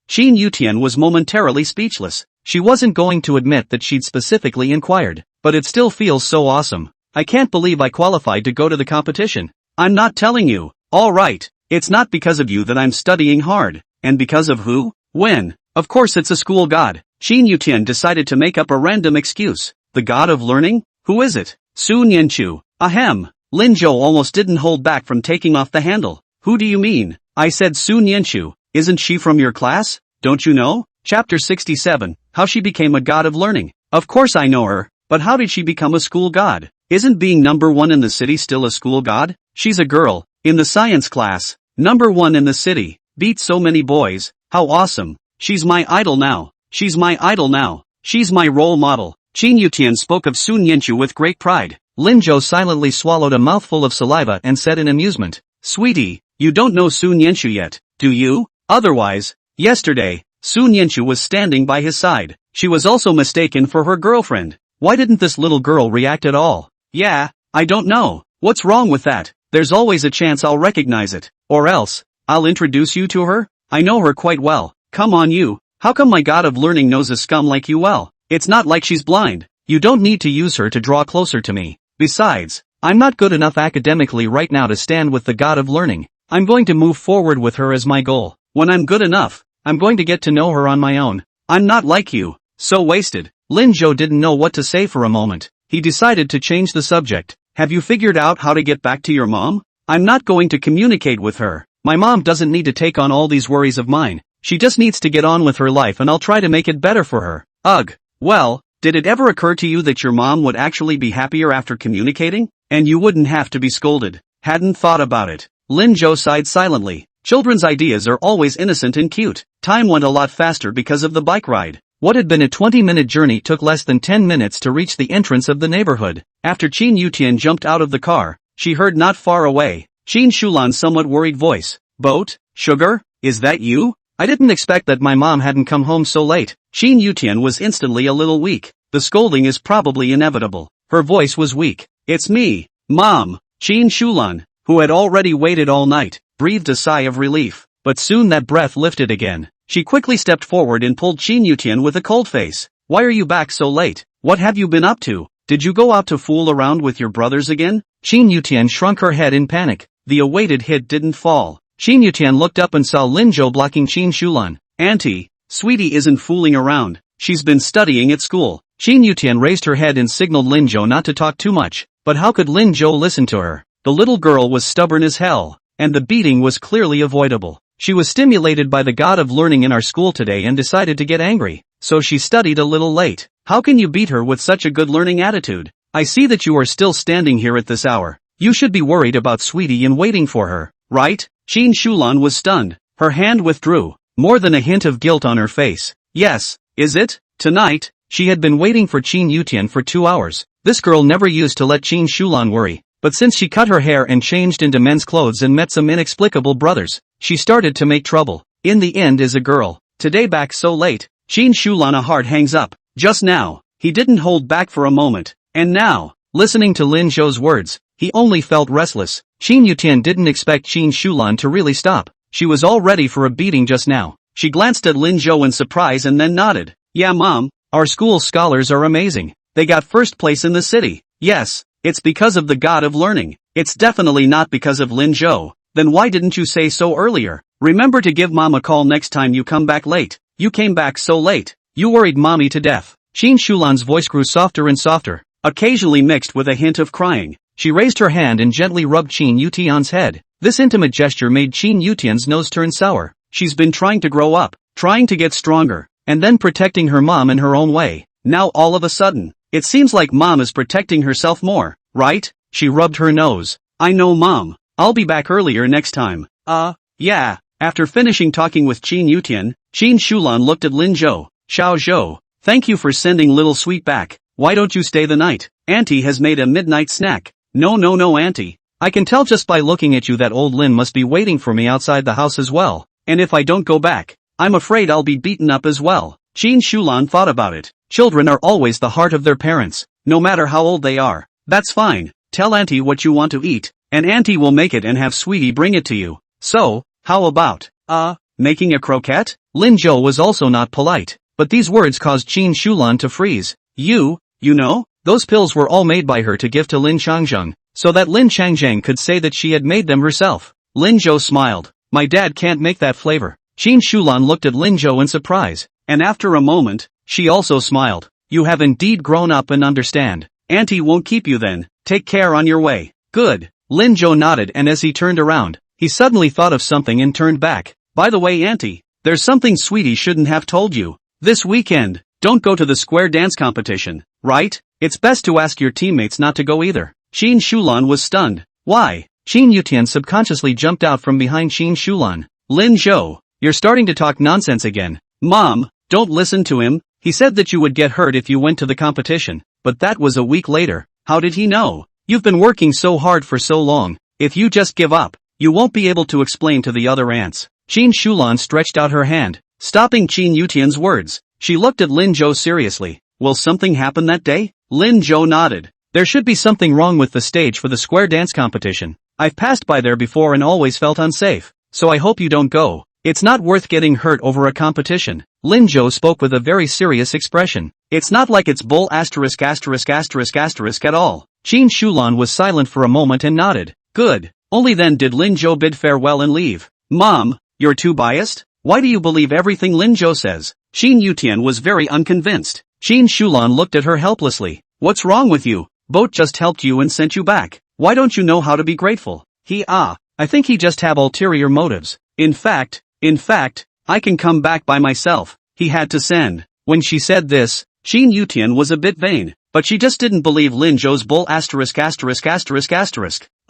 Shin Yutian was momentarily speechless. She wasn't going to admit that she'd specifically inquired, but it still feels so awesome. I can't believe I qualified to go to the competition. I'm not telling you. All right. It's not because of you that I'm studying hard. And because of who? When? Of course it's a school god. Shin Yutian decided to make up a random excuse. The god of learning? Who is it? Su Nianchu. Ahem. Lin Zhou almost didn't hold back from taking off the handle. Who do you mean? I said Su Nianchu. Isn't she from your class? Don't you know? Chapter 67. How she became a god of learning. Of course I know her, but how did she become a school god? Isn't being number one in the city still a school god? She's a girl. In the science class. Number one in the city. Beat so many boys. How awesome. She's my idol now. She's my idol now. She's my role model. Shin Yutian spoke of Su Nianchu with great pride. Lin Zhou silently swallowed a mouthful of saliva and said in amusement, "Sweetie, you don't know Su Nianchu yet, do you? Otherwise, yesterday, Su Nianchu was standing by his side. She was also mistaken for her girlfriend. Why didn't this little girl react at all? Yeah, I don't know. What's wrong with that? There's always a chance I'll recognize it. Or else, I'll introduce you to her? I know her quite well. Come on you. How come my god of learning knows a scum like you well? It's not like she's blind. You don't need to use her to draw closer to me. Besides, I'm not good enough academically right now to stand with the god of learning. I'm going to move forward with her as my goal. When I'm good enough, I'm going to get to know her on my own. I'm not like you. So wasted." Lin Zhou didn't know what to say for a moment. He decided to change the subject. "Have you figured out how to get back to your mom? I'm not going to communicate with her. My mom doesn't need to take on all these worries of mine. She just needs to get on with her life and I'll try to make it better for her." Ugh. Well, did it ever occur to you that your mom would actually be happier after communicating? And you wouldn't have to be scolded. Hadn't thought about it. Lin Zhou sighed silently. Children's ideas are always innocent and cute. Time went a lot faster because of the bike ride. What had been a 20-minute journey took less than 10 minutes to reach the entrance of the neighborhood. After Shin Yutian jumped out of the car, she heard not far away, Shin Shulan's somewhat worried voice. "Boat? Sugar? Is that you? I didn't expect that my mom hadn't come home so late." Shin Yutian was instantly a little weak. The scolding is probably inevitable. Her voice was weak. "It's me, Mom." Shin Shulan, who had already waited all night, breathed a sigh of relief. But soon that breath lifted again. She quickly stepped forward and pulled Shin Yutian with a cold face. "Why are you back so late? What have you been up to? Did you go out to fool around with your brothers again?" Shin Yutian shrunk her head in panic. The awaited hit didn't fall. Shin Yutian looked up and saw Lin Zhou blocking Shin Shulan. "Auntie, Sweetie isn't fooling around. She's been studying at school." Shin Yutian raised her head and signaled Lin Zhou not to talk too much. But how could Lin Zhou listen to her? The little girl was stubborn as hell, and the beating was clearly avoidable. She was stimulated by the god of learning in our school today and decided to get angry, so she studied a little late. How can you beat her with such a good learning attitude? I see that you are still standing here at this hour. You should be worried about Sweetie and waiting for her, right? Shin Shulan was stunned. Her hand withdrew, more than a hint of guilt on her face. Yes, is it? Tonight? She had been waiting for Shin Yutian for 2 hours. This girl never used to let Shin Shulan worry. But since she cut her hair and changed into men's clothes and met some inexplicable brothers, she started to make trouble. In the end is a girl. Today back so late. Shin Shulana heart hangs up. Just now, he didn't hold back for a moment. And now, listening to Lin Zhou's words, he only felt restless. Shin Yutian didn't expect Shin Shulan to really stop. She was all ready for a beating just now. She glanced at Lin Zhou in surprise and then nodded. "Yeah Mom, our school scholars are amazing. They got first place in the city." "Yes. It's because of the god of learning. It's definitely not because of Lin Zhou." "Then why didn't you say so earlier? Remember to give Mom a call next time you come back late. You came back so late. You worried Mommy to death." Shin Shulan's voice grew softer and softer. occasionally mixed with a hint of crying. She raised her hand and gently rubbed Chin Yutian's head. This intimate gesture made Chin Yutian's nose turn sour. She's been trying to grow up, trying to get stronger, and then protecting her mom in her own way. Now all of a sudden, it seems like mom is protecting herself more, right? She rubbed her nose. I know mom. I'll be back earlier next time. Yeah. After finishing talking with Chin Yutian, Chin Shulan looked at Lin Zhou. Xiao Zhou, thank you for sending little sweet back. Why don't you stay the night? Auntie has made a midnight snack. No auntie. I can tell just by looking at you that old Lin must be waiting for me outside the house as well. And if I don't go back, I'm afraid I'll be beaten up as well. Chin Shulan thought about it. Children are always the heart of their parents, no matter how old they are. That's fine. Tell auntie what you want to eat, and auntie will make it and have sweetie bring it to you. So, how about, making a croquette? Lin Zhou was also not polite, but these words caused Chin Shulan to freeze. You know, those pills were all made by her to give to Lin Changzheng, so that Lin Changzheng could say that she had made them herself. Lin Zhou smiled. My dad can't make that flavor. Chin Shulan looked at Lin Zhou in surprise, and after a moment, she also smiled. You have indeed grown up and understand. Auntie won't keep you then. Take care on your way. Good. Lin Zhou nodded, and as he turned around, he suddenly thought of something and turned back. By the way auntie, there's something sweetie shouldn't have told you. This weekend, don't go to the square dance competition, right? It's best to ask your teammates not to go either. Chin Shulan was stunned. Why? Chin Yutian subconsciously jumped out from behind Chin Shulan. Lin Zhou, you're starting to talk nonsense again. Mom, don't listen to him. He said that you would get hurt if you went to the competition, but that was a week later. How did he know? You've been working so hard for so long. If you just give up, you won't be able to explain to the other ants. Chin Shulan stretched out her hand, stopping Chin Yutian's words. She looked at Lin Zhou seriously. Will something happen that day? Lin Zhou nodded. There should be something wrong with the stage for the square dance competition. I've passed by there before and always felt unsafe, so I hope you don't go. It's not worth getting hurt over a competition. Lin Zhou spoke with a very serious expression. It's not like it's bull at all. Chin Shulan was silent for a moment and nodded. Good. Only then did Lin Zhou bid farewell and leave. Mom, you're too biased? Why do you believe everything Lin Zhou says? Chin Yutian was very unconvinced. Chin Shulan looked at her helplessly. What's wrong with you? Boat just helped you and sent you back. Why don't you know how to be grateful? I think he just have ulterior motives. In fact, I can come back by myself. He had to send. When she said this, Chin Yutian was a bit vain, but she just didn't believe Lin Zhou's bull ******.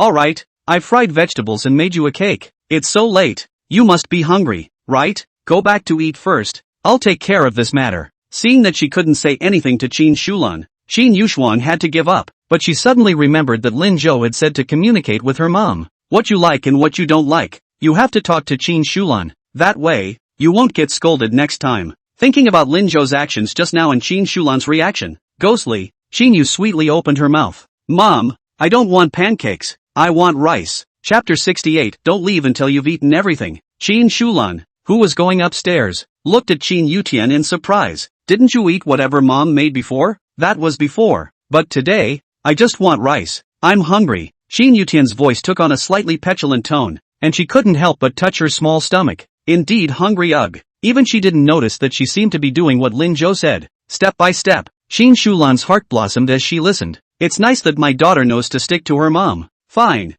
Alright, I've fried vegetables and made you a cake. It's so late. You must be hungry, right? Go back to eat first. I'll take care of this matter. Seeing that she couldn't say anything to Chin Shulan, Chin Yushuang had to give up, but she suddenly remembered that Lin Zhou had said to communicate with her mom. What you like and what you don't like, you have to talk to Chin Shulan. That way, you won't get scolded next time. Thinking about Lin Zhou's actions just now and Chin Shulan's reaction, ghostly, Chin Yu sweetly opened her mouth. Mom, I don't want pancakes. I want rice. Chapter 68. Don't leave until you've eaten everything. Chin Shulan, who was going upstairs, looked at Chin Yutian in surprise. Didn't you eat whatever mom made before? That was before. But today, I just want rice. I'm hungry. Chin Yutian's voice took on a slightly petulant tone, and she couldn't help but touch her small stomach. Indeed hungry ugh. Even she didn't notice that she seemed to be doing what Lin Zhou said. Step by step, Chin Shulan's heart blossomed as she listened. It's nice that my daughter knows to stick to her mom. Fine.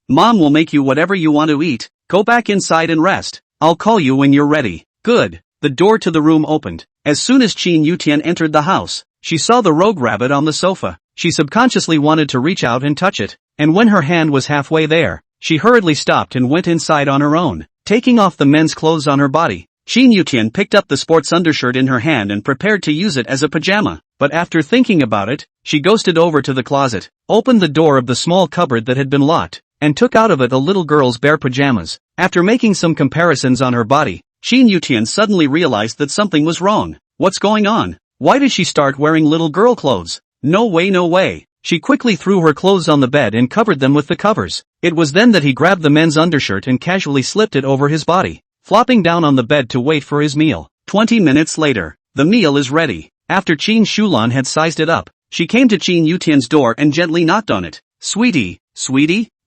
Mom will make you whatever you want to eat. Go back inside and rest. I'll call you when you're ready. Good. The door to the room opened. As soon as Chin Yutian entered the house, she saw the rogue rabbit on the sofa. She subconsciously wanted to reach out and touch it, and when her hand was halfway there, she hurriedly stopped and went inside on her own. Taking off the men's clothes on her body, Chin Yutian picked up the sports undershirt in her hand and prepared to use it as a pajama. But after thinking about it, she ghosted over to the closet, opened the door of the small cupboard that had been locked, and took out of it a little girl's bare pajamas. After making some comparisons on her body, Chin Yutian suddenly realized that something was wrong. What's going on? Why did she start wearing little girl clothes? No way. She quickly threw her clothes on the bed and covered them with the covers. It was then that he grabbed the men's undershirt and casually slipped it over his body, flopping down on the bed to wait for his meal. 20 minutes later, the meal is ready. After Chin Shulan had sized it up, she came to Chin Yutian's door and gently knocked on it. Sweetie,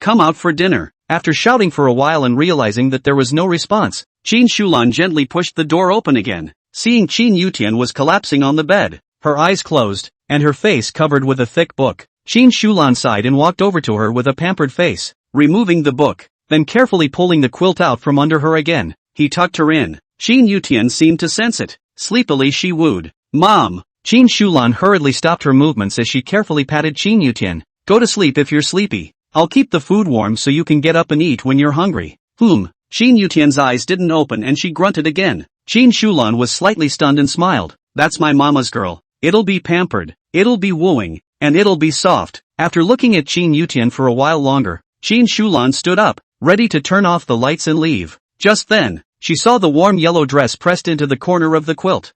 come out for dinner. After shouting for a while and realizing that there was no response, Chin Shulan gently pushed the door open again. Seeing Chin Yutian was collapsing on the bed, her eyes closed, and her face covered with a thick book. Qin Shulan sighed and walked over to her with a pampered face, removing the book, then carefully pulling the quilt out from under her again. He tucked her in. Qin Yutian seemed to sense it. Sleepily she wooed, "Mom." Qin Shulan hurriedly stopped her movements as she carefully patted Qin Yutian. "Go to sleep if you're sleepy. I'll keep the food warm so you can get up and eat when you're hungry." Qin Yutian's eyes didn't open and she grunted again. Qin Shulan was slightly stunned and smiled. "That's my mama's girl. It'll be pampered, it'll be wooing, and it'll be soft." After looking at Qin Yutian for a while longer, Qin Shulan stood up, ready to turn off the lights and leave. Just then, she saw the warm yellow dress pressed into the corner of the quilt.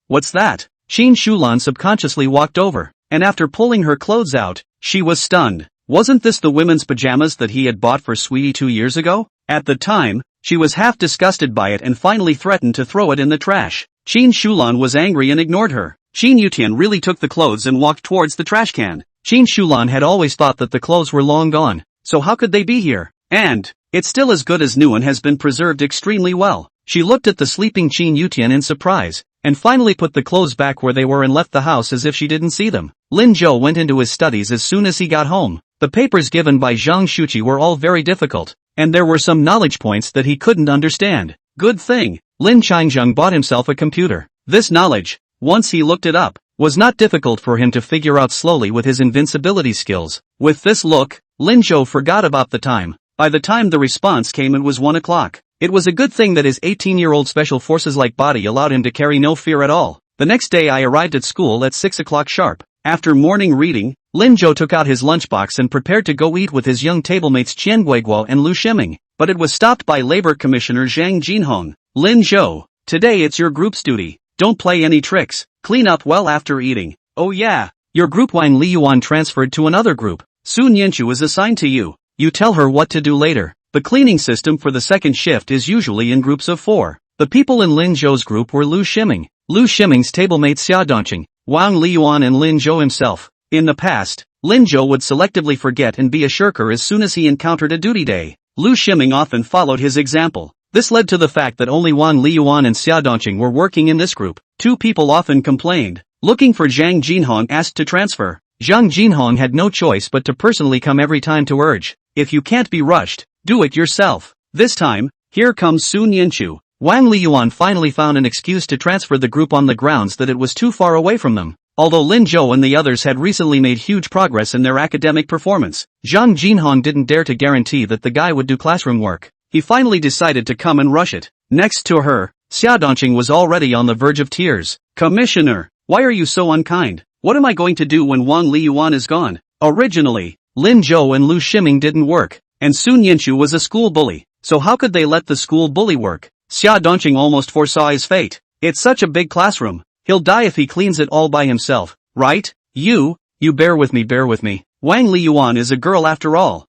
What's that?" Qin Shulan subconsciously walked over, and after pulling her clothes out, she was stunned. Wasn't this the women's pajamas that he had bought for Sweetie 2 years ago? At the time, she was half disgusted by it and finally threatened to throw it in the trash. Qin Shulan was angry and ignored her. Qin Yutian really took the clothes and walked towards the trash can. Qin Shulan had always thought that the clothes were long gone, so how could they be here? And it's still as good as new and has been preserved extremely well. She looked at the sleeping Qin Yutian in surprise, and finally put the clothes back where they were and left the house as if she didn't see them. Lin Zhou went into his studies as soon as he got home. The papers given by Zhang Shuqi were all very difficult, and there were some knowledge points that he couldn't understand. Good thing, Lin Qingzheng bought himself a computer. This knowledge, once he looked it up, was not difficult for him to figure out slowly with his invincibility skills. With this look, Lin Zhou forgot about the time. By the time the response came it was 1 o'clock. It was a good thing that his 18-year-old special forces-like body allowed him to carry no fear at all. The next day I arrived at school at 6 o'clock sharp. After morning reading, Lin Zhou took out his lunchbox and prepared to go eat with his young tablemates Qian Guiguo and Lu Shiming, but it was stopped by Labor Commissioner Zhang Jinhong. "Lin Zhou, today it's your group's duty. Don't play any tricks. Clean up well after eating. Oh yeah, your group Wang Liyuan transferred to another group. Sun Yanchu is assigned to you. You tell her what to do later." The cleaning system for the second shift is usually in groups of 4. The people in Lin Zhou's group were Lu Shiming, Lu Shiming's tablemate Xia Dongqing, Wang Liyuan and Lin Zhou himself. In the past, Lin Zhou would selectively forget and be a shirker as soon as he encountered a duty day. Lu Shiming often followed his example. This led to the fact that only Wang Liyuan and Xia Dongqing were working in this group. 2 people often complained. Looking for Zhang Jinhong asked to transfer. Zhang Jinhong had no choice but to personally come every time to urge, "If you can't be rushed, do it yourself." This time, here comes Sun Yanchu. Wang Liyuan finally found an excuse to transfer the group on the grounds that it was too far away from them. Although Lin Zhou and the others had recently made huge progress in their academic performance, Zhang Jinhong didn't dare to guarantee that the guy would do classroom work. He finally decided to come and rush it. Next to her, Xia Dongqing was already on the verge of tears. "Commissioner, why are you so unkind? What am I going to do when Wang Liyuan is gone?" Originally, Lin Zhou and Lu Shiming didn't work, and Sun Yanchu was a school bully, so how could they let the school bully work? Xia Dongqing almost foresaw his fate. "It's such a big classroom. He'll die if he cleans it all by himself, right? You bear with me. Wang Liyuan is a girl after all.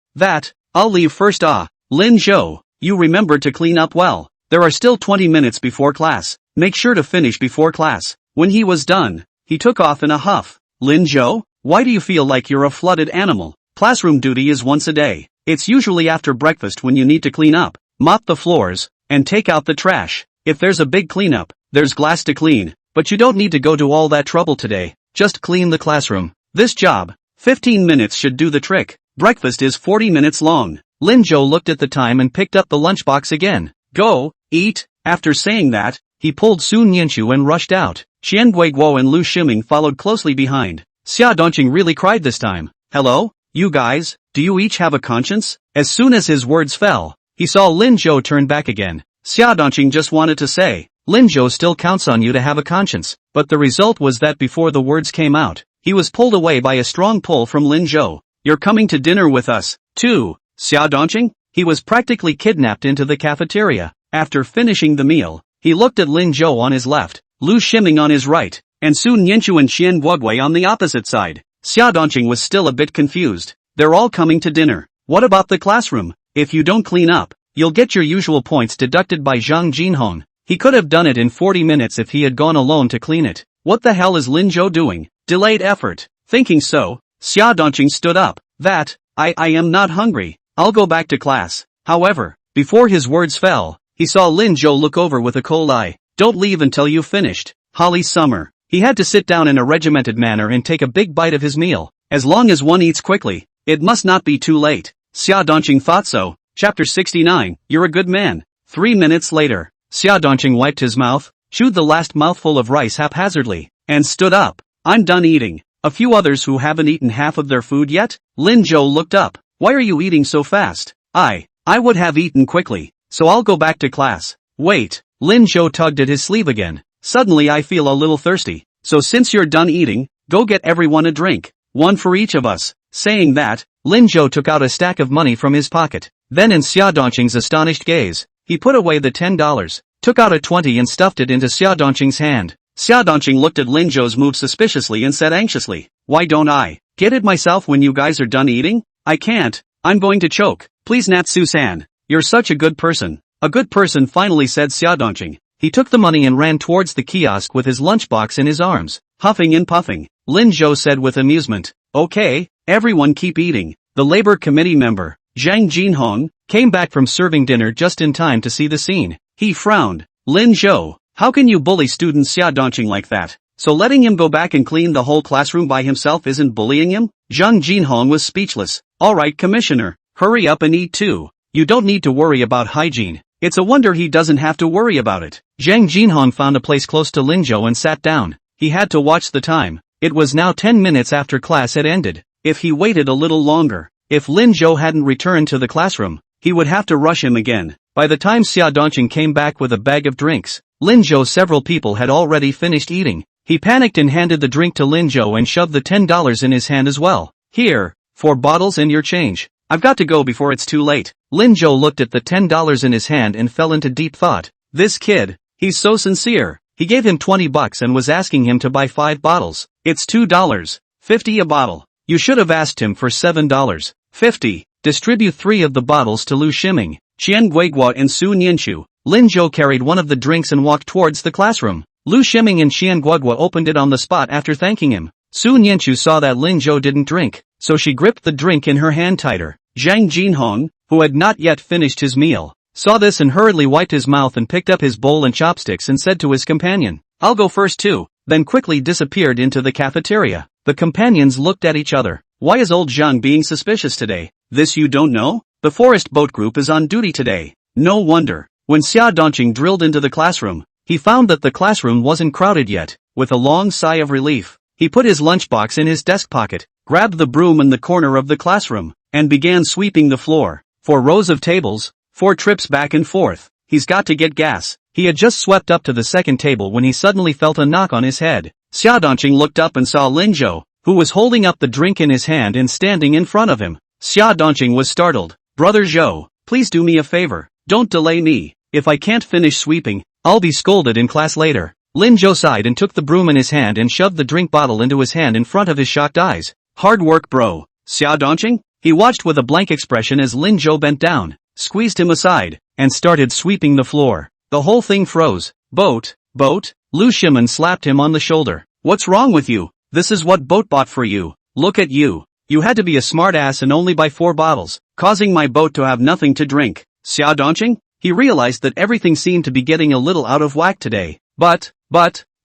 I'll leave first. Lin Zhou, you remember to clean up well. There are still 20 minutes before class. Make sure to finish before class." When he was done, he took off in a huff. "Lin Zhou, why do you feel like you're a flooded animal? Classroom duty is once a day. It's usually after breakfast when you need to clean up, mop the floors, and take out the trash. If there's a big cleanup, there's glass to clean, but you don't need to go to all that trouble today. Just clean the classroom. This job, 15 minutes should do the trick. Breakfast is 40 minutes long." Lin Zhou looked at the time and picked up the lunchbox again. "Go, eat." After saying that, he pulled Sun Yanchu and rushed out. Qian Guiguo and Lu Shiming followed closely behind. Xia Dongqing really cried this time. "Hello, you guys, do you each have a conscience?" As soon as his words fell, he saw Lin Zhou turn back again. Xia Dongqing just wanted to say, "Lin Zhou still counts on you to have a conscience," but the result was that before the words came out, he was pulled away by a strong pull from Lin Zhou. "You're coming to dinner with us, too, Xia Dongqing?" He was practically kidnapped into the cafeteria. After finishing the meal, he looked at Lin Zhou on his left, Lu Shiming on his right, and Sun Yanchu and Qian Guogui on the opposite side. Xia Dongqing was still a bit confused. They're all coming to dinner. What about the classroom? If you don't clean up, you'll get your usual points deducted by Zhang Jinhong. He could have done it in 40 minutes if he had gone alone to clean it. What the hell is Lin Zhou doing? Delayed effort. Thinking so, Xia Dongqing stood up. I am not hungry. I'll go back to class." However, before his words fell, he saw Lin Zhou look over with a cold eye. "Don't leave until you've finished. Holly Summer." He had to sit down in a regimented manner and take a big bite of his meal. As long as one eats quickly, it must not be too late. Xia Dongqing thought so. Chapter 69, You're a Good Man. 3 minutes later, Xia Dongqing wiped his mouth, chewed the last mouthful of rice haphazardly, and stood up. I'm done eating. A few others who haven't eaten half of their food yet? Lin Zhou looked up. Why are you eating so fast? I would have eaten quickly, so I'll go back to class. Wait. Lin Zhou tugged at his sleeve again. Suddenly I feel a little thirsty, so since you're done eating, go get everyone a drink. One for each of us. Saying that, Lin Zhou took out a stack of money from his pocket. Then in Xia Dongqing's astonished gaze, he put away the $10, took out a 20 and stuffed it into Xia Dongqing's hand. Xia Dongqing looked at Lin Zhou's move suspiciously and said anxiously, Why don't I get it myself when you guys are done eating? I can't. I'm going to choke. Please Natsu-san. You're such a good person. A good person, finally said Xia Dongqing. He took the money and ran towards the kiosk with his lunchbox in his arms, huffing and puffing. Lin Zhou said with amusement, Okay, everyone keep eating. The labor committee member, Zhang Jinhong, came back from serving dinner just in time to see the scene. He frowned. Lin Zhou, how can you bully student Xia Dongqing like that? So letting him go back and clean the whole classroom by himself isn't bullying him? Zhang Jinhong was speechless. Alright Commissioner, hurry up and eat too. You don't need to worry about hygiene. It's a wonder he doesn't have to worry about it. Zhang Jinhong found a place close to Lin Zhou and sat down. He had to watch the time. It was now 10 minutes after class had ended. If he waited a little longer, if Lin Zhou hadn't returned to the classroom, he would have to rush him again. By the time Xia Dongqing came back with a bag of drinks, Lin Zhou several people had already finished eating. He panicked and handed the drink to Lin Zhou and shoved the $10 in his hand as well. Here, 4 bottles and your change. I've got to go before it's too late. Lin Zhou looked at the $10 in his hand and fell into deep thought. This kid, he's so sincere. He gave him $20 and was asking him to buy 5 bottles. It's $2.50 a bottle. You should have asked him for $7.50. Distribute 3 of the bottles to Lu Shiming, Qian Guigua and Su Nianchu. Lin Zhou carried one of the drinks and walked towards the classroom. Lu Shiming and Qian Guigua opened it on the spot after thanking him. Su Nianchu saw that Lin Zhou didn't drink, so she gripped the drink in her hand tighter. Zhang Jinhong, who had not yet finished his meal, saw this and hurriedly wiped his mouth and picked up his bowl and chopsticks and said to his companion, I'll go first too, then quickly disappeared into the cafeteria. The companions looked at each other. Why is old Zhang being suspicious today? This you don't know? The forest boat group is on duty today. No wonder. When Xia Dongqing drilled into the classroom, he found that the classroom wasn't crowded yet. With a long sigh of relief, he put his lunchbox in his desk pocket, grabbed the broom in the corner of the classroom, and began sweeping the floor. 4 rows of tables, 4 trips back and forth. He's got to get gas. He had just swept up to the second table when he suddenly felt a knock on his head. Xia Dongqing looked up and saw Lin Zhou, who was holding up the drink in his hand and standing in front of him. Xia Dongqing was startled. Brother Zhou, please do me a favor. Don't delay me. If I can't finish sweeping, I'll be scolded in class later. Lin Zhou sighed and took the broom in his hand and shoved the drink bottle into his hand in front of his shocked eyes. Hard work bro. Xia Dongqing? He watched with a blank expression as Lin Zhou bent down, squeezed him aside, and started sweeping the floor. The whole thing froze. Boat? Lu Shimin slapped him on the shoulder. What's wrong with you? This is what boat bought for you. Look at you. You had to be a smart ass and only buy 4 bottles, causing my boat to have nothing to drink. Xia Dongqing? He realized that everything seemed to be getting a little out of whack today. But,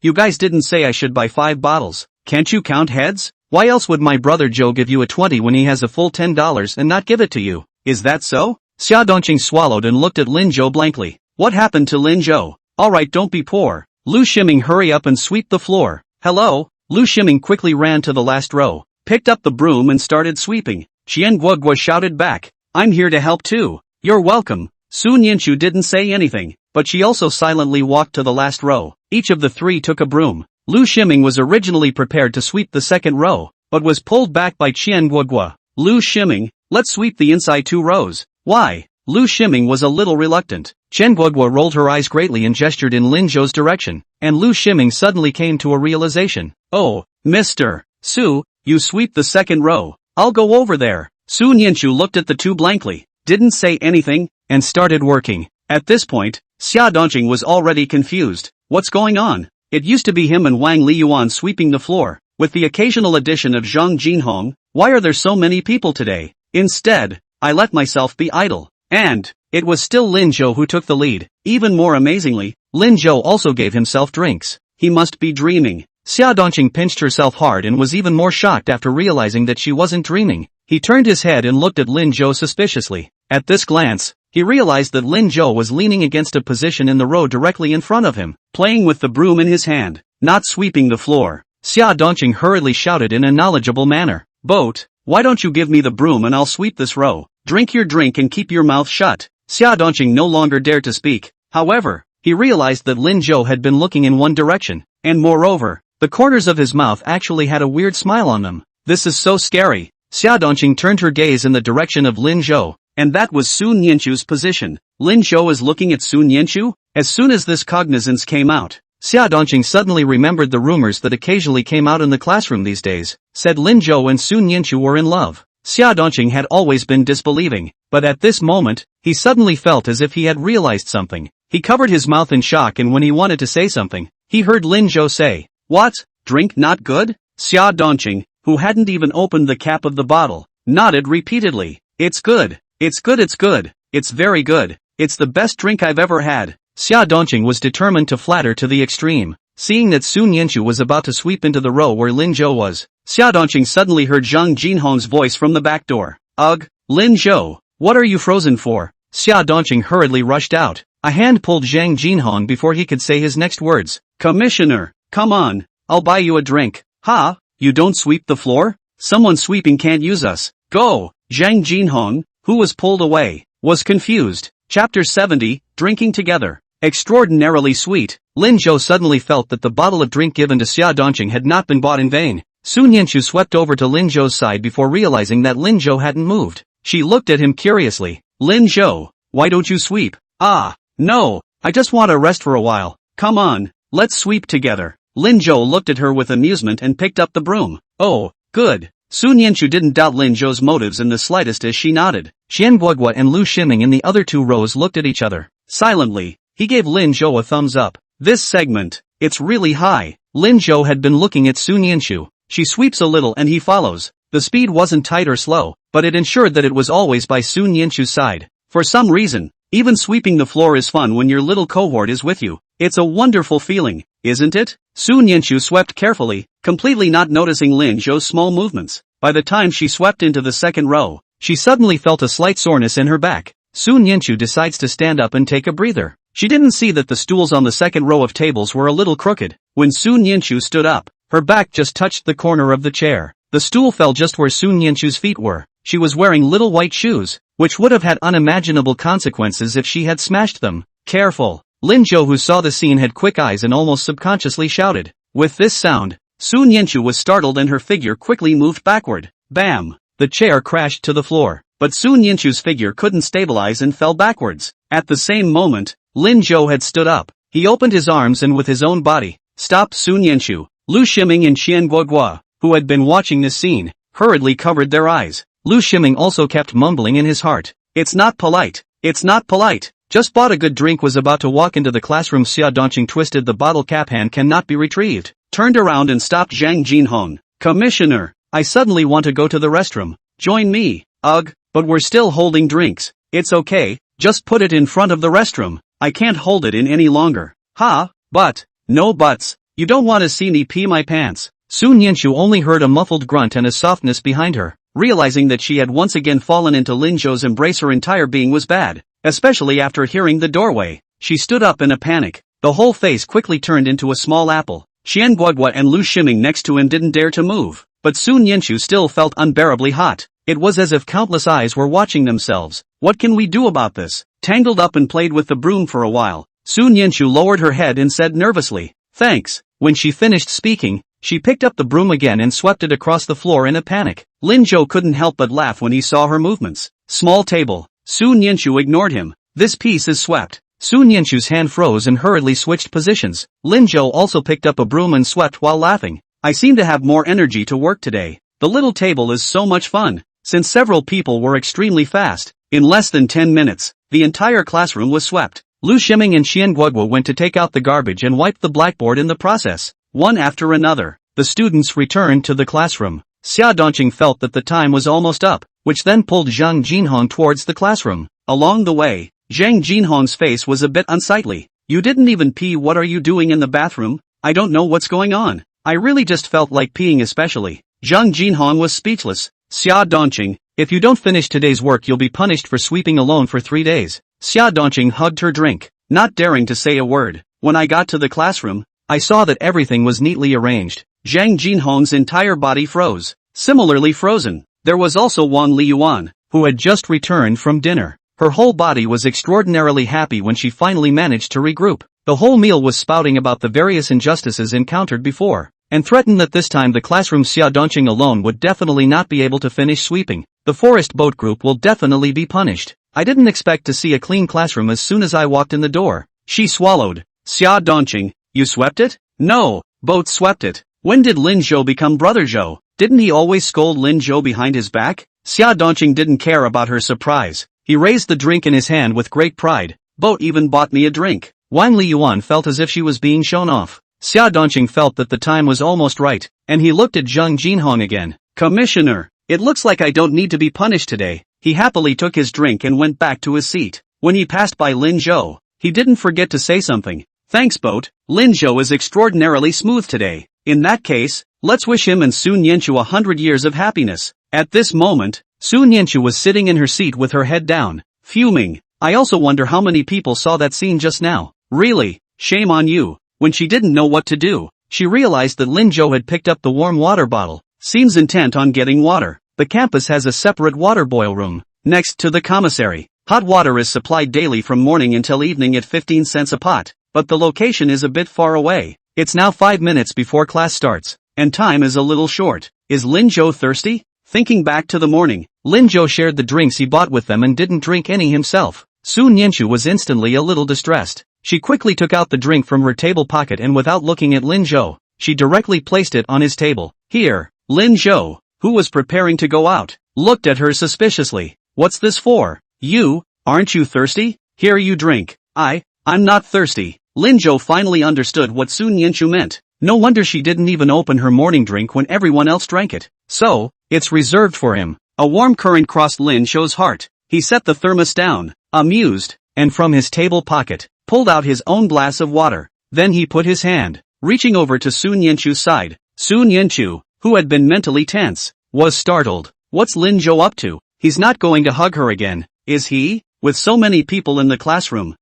you guys didn't say I should buy 5 bottles. Can't you count heads? Why else would my brother Joe give you a 20 when he has a full $10 and not give it to you? Is that so? Xia Dongqing swallowed and looked at Lin Zhou blankly. What happened to Lin Zhou? Alright, don't be poor. Lu Shiming, hurry up and sweep the floor. Hello? Lu Shiming quickly ran to the last row, picked up the broom and started sweeping. Qian Guigua shouted back, I'm here to help too. You're welcome. Su Nianchu didn't say anything, but she also silently walked to the last row. Each of the 3 took a broom. Lu Shiming was originally prepared to sweep the second row, but was pulled back by Qian Guigua. Lu Shiming, let's sweep the inside 2 rows. Why? Lu Shiming was a little reluctant. Qian Guigua rolled her eyes greatly and gestured in Lin Zhou's direction, and Lu Shiming suddenly came to a realization. Oh, Mr. Su, you sweep the second row. I'll go over there. Su Nianchu looked at the 2 blankly, didn't say anything, and started working. At this point, Xia Dongqing was already confused. What's going on? It used to be him and Wang Liyuan sweeping the floor, with the occasional addition of Zhang Jinhong. Why are there so many people today? Instead, I let myself be idle. And it was still Lin Zhou who took the lead. Even more amazingly, Lin Zhou also gave himself drinks. He must be dreaming. Xia Dongqing pinched herself hard and was even more shocked after realizing that she wasn't dreaming. He turned his head and looked at Lin Zhou suspiciously. At this glance, he realized that Lin Zhou was leaning against a position in the row directly in front of him, playing with the broom in his hand, not sweeping the floor. Xia Dongqing hurriedly shouted in a knowledgeable manner, "Boat, why don't you give me the broom and I'll sweep this row? Drink your drink and keep your mouth shut." Xia Dongqing no longer dared to speak. However, he realized that Lin Zhou had been looking in one direction, and moreover, the corners of his mouth actually had a weird smile on them. This is so scary. Xia Dongqing turned her gaze in the direction of Lin Zhou, and that was Sun Yanchu's position. Lin Zhou is looking at Sun Yanchu? As soon as this cognizance came out, Xia Dongqing suddenly remembered the rumors that occasionally came out in the classroom these days, said Lin Zhou and Sun Yanchu were in love. Xia Dongqing had always been disbelieving, but at this moment, he suddenly felt as if he had realized something. He covered his mouth in shock, and when he wanted to say something, he heard Lin Zhou say, "What? Drink not good?" Xia Dongqing, who hadn't even opened the cap of the bottle, nodded repeatedly. "It's good. It's good, it's good. It's very good. It's the best drink I've ever had." Xia Dongqing was determined to flatter to the extreme. Seeing that Sun Yanchu was about to sweep into the row where Lin Zhou was, Xia Dongqing suddenly heard Zhang Jinhong's voice from the back door. "Ugh, Lin Zhou, what are you frozen for?" Xia Dongqing hurriedly rushed out. A hand pulled Zhang Jinhong before he could say his next words. "Commissioner, come on, I'll buy you a drink." "Ha, you don't sweep the floor? Someone sweeping can't use us. Go." Zhang Jinhong, who was pulled away, was confused. Chapter 70, Drinking Together. Extraordinarily sweet. Lin Zhou suddenly felt that the bottle of drink given to Xia Dongqing had not been bought in vain. Sun Yanchu swept over to Lin Zhou's side before realizing that Lin Zhou hadn't moved. She looked at him curiously. "Lin Zhou, why don't you sweep?" "Ah, no, I just want to rest for a while." "Come on, let's sweep together." Lin Zhou looked at her with amusement and picked up the broom. "Oh, good." Sun Yanchu didn't doubt Lin Zhou's motives in the slightest as she nodded. Xian Guogua and Lu Ximing in the other two rows looked at each other. Silently, he gave Lin Zhou a thumbs up. "This segment, it's really high." Lin Zhou had been looking at Sun Yanchu. She sweeps a little and he follows. The speed wasn't tight or slow, but it ensured that it was always by Sun Yanchu's side. For some reason, even sweeping the floor is fun when your little cohort is with you. It's a wonderful feeling, isn't it? Sun Yanchu swept carefully, completely not noticing Lin Zhou's small movements. By the time she swept into the second row, she suddenly felt a slight soreness in her back. Sun Yanchu decides to stand up and take a breather. She didn't see that the stools on the second row of tables were a little crooked. When Sun Yanchu stood up, her back just touched the corner of the chair. The stool fell just where Sun Yanchu's feet were. She was wearing little white shoes, which would have had unimaginable consequences if she had smashed them. "Careful." Lin Zhou, who saw the scene, had quick eyes and almost subconsciously shouted. With this sound, Sun Yanchu was startled and her figure quickly moved backward. Bam! The chair crashed to the floor, but Sun Yanchu's figure couldn't stabilize and fell backwards. At the same moment, Lin Zhou had stood up. He opened his arms and with his own body, stopped Sun Yanchu. Lu Ximing and Qian Guogua, who had been watching this scene, hurriedly covered their eyes. Lu Ximing also kept mumbling in his heart. "It's not polite. It's not polite." Just bought a good drink, was about to walk into the classroom. Xia Dongqing twisted the bottle cap, hand cannot be retrieved. Turned around and stopped Zhang Jinhong. "Commissioner, I suddenly want to go to the restroom. Join me." "Ugh, but we're still holding drinks." "It's okay, just put it in front of the restroom. I can't hold it in any longer." "Ha, but." "No buts. You don't want to see me pee my pants." Sun Yanchu only heard a muffled grunt and a softness behind her. Realizing that she had once again fallen into Lin Zhou's embrace, her entire being was bad. Especially after hearing the doorway. She stood up in a panic. The whole face quickly turned into a small apple. Qian Guogua and Lu Ximing next to him didn't dare to move. But Sun Yanchu still felt unbearably hot. It was as if countless eyes were watching themselves. "What can we do about this?" Tangled up and played with the broom for a while. Sun Yanchu lowered her head and said nervously, "Thanks." When she finished speaking, she picked up the broom again and swept it across the floor in a panic. Lin Zhou couldn't help but laugh when he saw her movements. Small table. Sun Yanchu ignored him. "This piece is swept." Sun Yanchu's hand froze and hurriedly switched positions. Lin Zhou also picked up a broom and swept while laughing. "I seem to have more energy to work today. The little table is so much fun." Since several people were extremely fast, in less than 10 minutes, the entire classroom was swept. Lu Ximing and Qian Guogua went to take out the garbage and wiped the blackboard in the process. One after another, the students returned to the classroom. Xia Dongqing felt that the time was almost up, which then pulled Zhang Jinhong towards the classroom. Along the way, Zhang Jinhong's face was a bit unsightly. "You didn't even pee. What are you doing in the bathroom?" "I don't know what's going on." I really just felt like peeing especially. Zhang Jinhong was speechless. Xia Dongqing, if you don't finish today's work you'll be punished for sweeping alone for 3 days. Xia Dongqing hugged her drink, not daring to say a word. When I got to the classroom, I saw that everything was neatly arranged. Zhang Jinhong's entire body froze. Similarly frozen, there was also Wang Liyuan, who had just returned from dinner. Her whole body was extraordinarily happy when she finally managed to regroup. The whole meal was spouting about the various injustices encountered before, and threatened that this time the classroom Xia Dongqing alone would definitely not be able to finish sweeping. The forest boat group will definitely be punished. I didn't expect to see a clean classroom as soon as I walked in the door. She swallowed. Xia Dongqing, you swept it? No, boat swept it. When did Lin Zhou become Brother Zhou? Didn't he always scold Lin Zhou behind his back? Xia Dongqing didn't care about her surprise. He raised the drink in his hand with great pride. Boat even bought me a drink. Wang Liyuan felt as if she was being shown off. Xia Dongqing felt that the time was almost right, and he looked at Zhang Jinhong again. Commissioner, it looks like I don't need to be punished today. He happily took his drink and went back to his seat. When he passed by Lin Zhou, he didn't forget to say something. Thanks boat, Lin Zhou is extraordinarily smooth today. In that case, let's wish him and Sun Yanchu 100 years of happiness. At this moment, Sun Yanchu was sitting in her seat with her head down, fuming. I also wonder how many people saw that scene just now. Really, shame on you. When she didn't know what to do, she realized that Lin Zhou had picked up the warm water bottle. Seems intent on getting water. The campus has a separate water boil room, next to the commissary. Hot water is supplied daily from morning until evening at 15 cents a pot, but the location is a bit far away. It's now 5 minutes before class starts, and time is a little short. Is Lin Zhou thirsty? Thinking back to the morning, Lin Zhou shared the drinks he bought with them and didn't drink any himself. Sun Yanchu was instantly a little distressed. She quickly took out the drink from her table pocket and without looking at Lin Zhou, she directly placed it on his table. Here, Lin Zhou, who was preparing to go out, looked at her suspiciously. What's this for? You, aren't you thirsty? Here you drink. I'm not thirsty. Lin Zhou finally understood what Sun Yanchu meant. No wonder she didn't even open her morning drink when everyone else drank it. So, it's reserved for him. A warm current crossed Lin Zhou's heart. He set the thermos down, amused, and from his table pocket, pulled out his own glass of water. Then he put his hand, reaching over to Sun Yanchu's side. Sun Yanchu, who had been mentally tense, was startled. What's Lin Zhou up to? He's not going to hug her again, is he? With so many people in the classroom,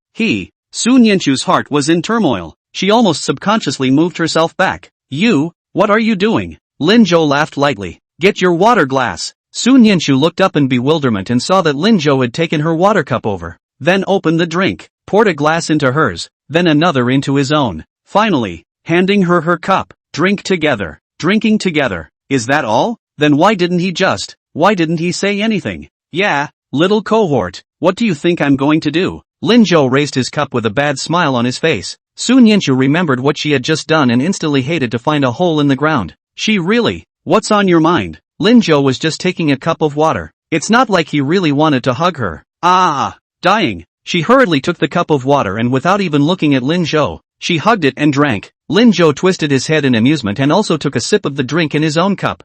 Sun Yanchu's heart was in turmoil. She almost subconsciously moved herself back. You, what are you doing? Lin Zhou laughed lightly. Get your water glass. Sun Yanchu looked up in bewilderment and saw that Lin Zhou had taken her water cup over. Then opened the drink, poured a glass into hers, then another into his own. Finally, handing her her cup. Drink together. Drinking together. Is that all? Then why didn't he say anything? Yeah, little cohort, what do you think I'm going to do? Lin Zhou raised his cup with a bad smile on his face. Sun Yanchu remembered what she had just done and instantly hated to find a hole in the ground. What's on your mind? Lin Zhou was just taking a cup of water. It's not like he really wanted to hug her. Dying. She hurriedly took the cup of water and without even looking at Lin Zhou, she hugged it and drank. Lin Zhou twisted his head in amusement and also took a sip of the drink in his own cup.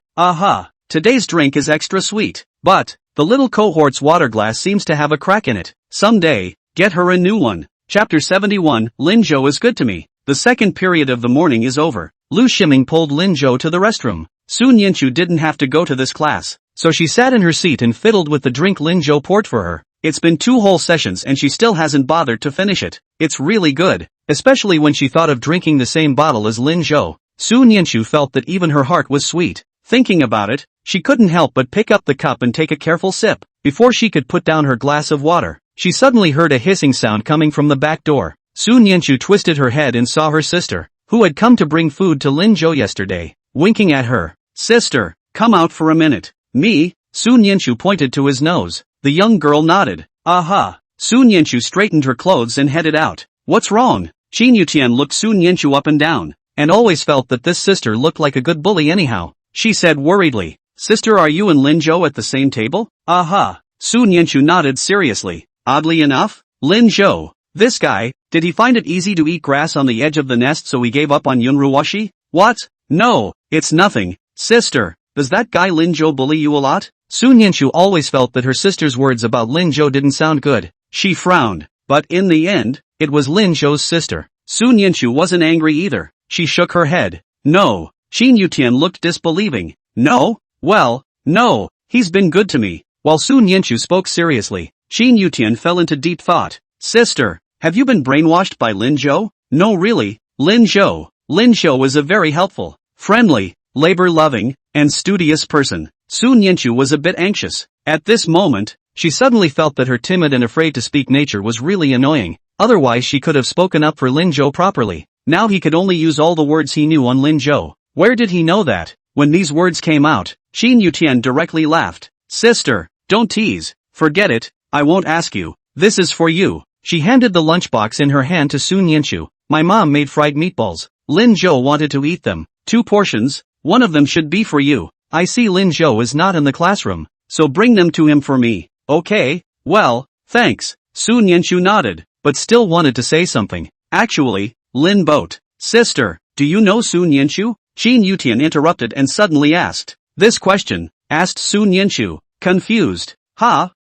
Today's drink is extra sweet. But, the little cohort's water glass seems to have a crack in it. Someday, get her a new one. Chapter 71, Lin Zhou is good to me. The second period of the morning is over. Lu Shiming pulled Lin Zhou to the restroom. Sun Yanchu didn't have to go to this class, so she sat in her seat and fiddled with the drink Lin Zhou poured for her. It's been 2 whole sessions and she still hasn't bothered to finish it. It's really good, especially when she thought of drinking the same bottle as Lin Zhou. Sun Yanchu felt that even her heart was sweet. Thinking about it, she couldn't help but pick up the cup and take a careful sip. Before she could put down her glass of water, she suddenly heard a hissing sound coming from the back door. Sun Yanchu twisted her head and saw her sister, who had come to bring food to Lin Zhou yesterday, winking at her. Sister, come out for a minute. Me? Sun Yanchu pointed to his nose. The young girl nodded. Aha. Sun Yanchu straightened her clothes and headed out. What's wrong? Qin Yutian looked Sun Yanchu up and down, and always felt that this sister looked like a good bully anyhow. She said worriedly, Sister, are you and Lin Zhou at the same table? Aha. Sun Yanchu nodded seriously. Oddly enough, Lin Zhou, this guy, did he find it easy to eat grass on the edge of the nest so he gave up on Yunruwashi? What? No, it's nothing. Sister, does that guy Lin Zhou bully you a lot? Sun Yanchu always felt that her sister's words about Lin Zhou didn't sound good. She frowned, but in the end, it was Lin Zhou's sister. Sun Yanchu wasn't angry either. She shook her head. No, Shin Yutian looked disbelieving. No? Well, no, he's been good to me. While Sun Yenshu spoke seriously, Shin Yutian fell into deep thought. Sister, have you been brainwashed by Lin Zhou? No really, Lin Zhou. Lin Zhou is a very helpful, friendly, labor-loving, and studious person. Sun Yenshu was a bit anxious. At this moment, she suddenly felt that her timid and afraid to speak nature was really annoying. Otherwise she could have spoken up for Lin Zhou properly. Now he could only use all the words he knew on Lin Zhou. Where did he know that? When these words came out, Shin Yutian directly laughed. Sister, don't tease. Forget it, I won't ask you. This is for you. She handed the lunchbox in her hand to Sun Yenshu. My mom made fried meatballs. Lin Zhou wanted to eat them. 2 portions, one of them should be for you. I see Lin Zhou is not in the classroom, so bring them to him for me. Okay, well, thanks. Sun Yenshu nodded, but still wanted to say something. Actually, Lin Boat. Sister, do you know Sun Yenshu? Shin Yutian interrupted and suddenly asked. This question, asked Sun Yenshu, confused.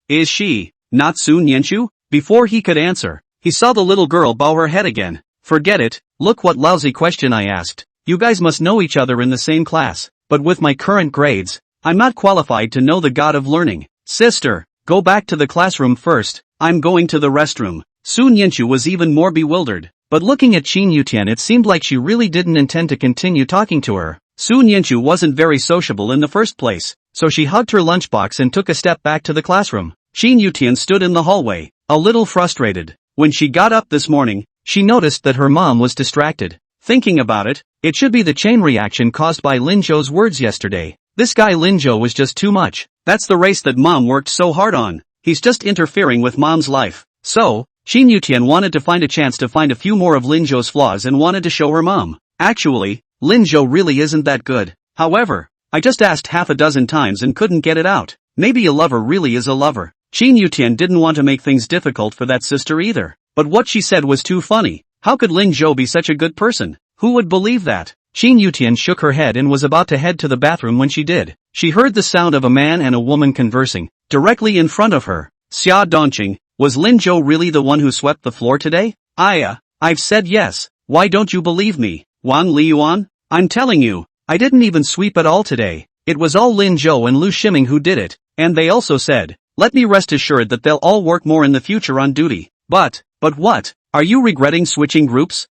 Is she not Sun Yenshu? Before he could answer, he saw the little girl bow her head again. Forget it, look what lousy question I asked. You guys must know each other in the same class, but with my current grades, I'm not qualified to know the god of learning. Sister, go back to the classroom first, I'm going to the restroom. Sun Yenshu was even more bewildered, but looking at Shin Yutian it seemed like she really didn't intend to continue talking to her. Sun Yenshu wasn't very sociable in the first place, so she hugged her lunchbox and took a step back to the classroom. Shin Yutian stood in the hallway, a little frustrated. When she got up this morning, she noticed that her mom was distracted. Thinking about it, it should be the chain reaction caused by Lin Zhou's words yesterday. This guy Lin Zhou was just too much. That's the race that mom worked so hard on. He's just interfering with mom's life. So, Shin Yutian wanted to find a chance to find a few more of Lin Zhou's flaws and wanted to show her mom. Actually, Lin Zhou really isn't that good. However, I just asked half a dozen times and couldn't get it out. Maybe a lover really is a lover. Shin Yutian didn't want to make things difficult for that sister either. But what she said was too funny. How could Lin Zhou be such a good person? Who would believe that? Shin Yutian shook her head and was about to head to the bathroom when she did. She heard the sound of a man and a woman conversing, directly in front of her. Xia Dongqing, was Lin Zhou really the one who swept the floor today? I've said yes. Why don't you believe me? Wang Liyuan? I'm telling you, I didn't even sweep at all today. It was all Lin Zhou and Lu Shiming who did it, and they also said, let me rest assured that they'll all work more in the future on duty. But what? Are you regretting switching groups?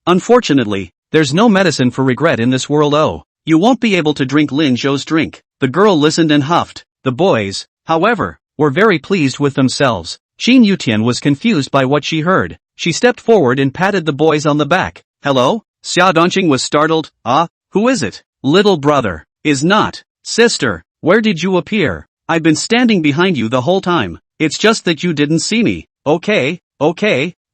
Unfortunately, there's no medicine for regret in this world. Oh, you won't be able to drink Lin Zhou's drink. The girl listened and huffed. The boys, however, were very pleased with themselves. Shin Yutian was confused by what she heard. She stepped forward and patted the boys on the back. Hello? Xia Dongqing was startled. Who is it? Little brother. Is not. Sister, where did you appear? I've been standing behind you the whole time. It's just that you didn't see me. Okay,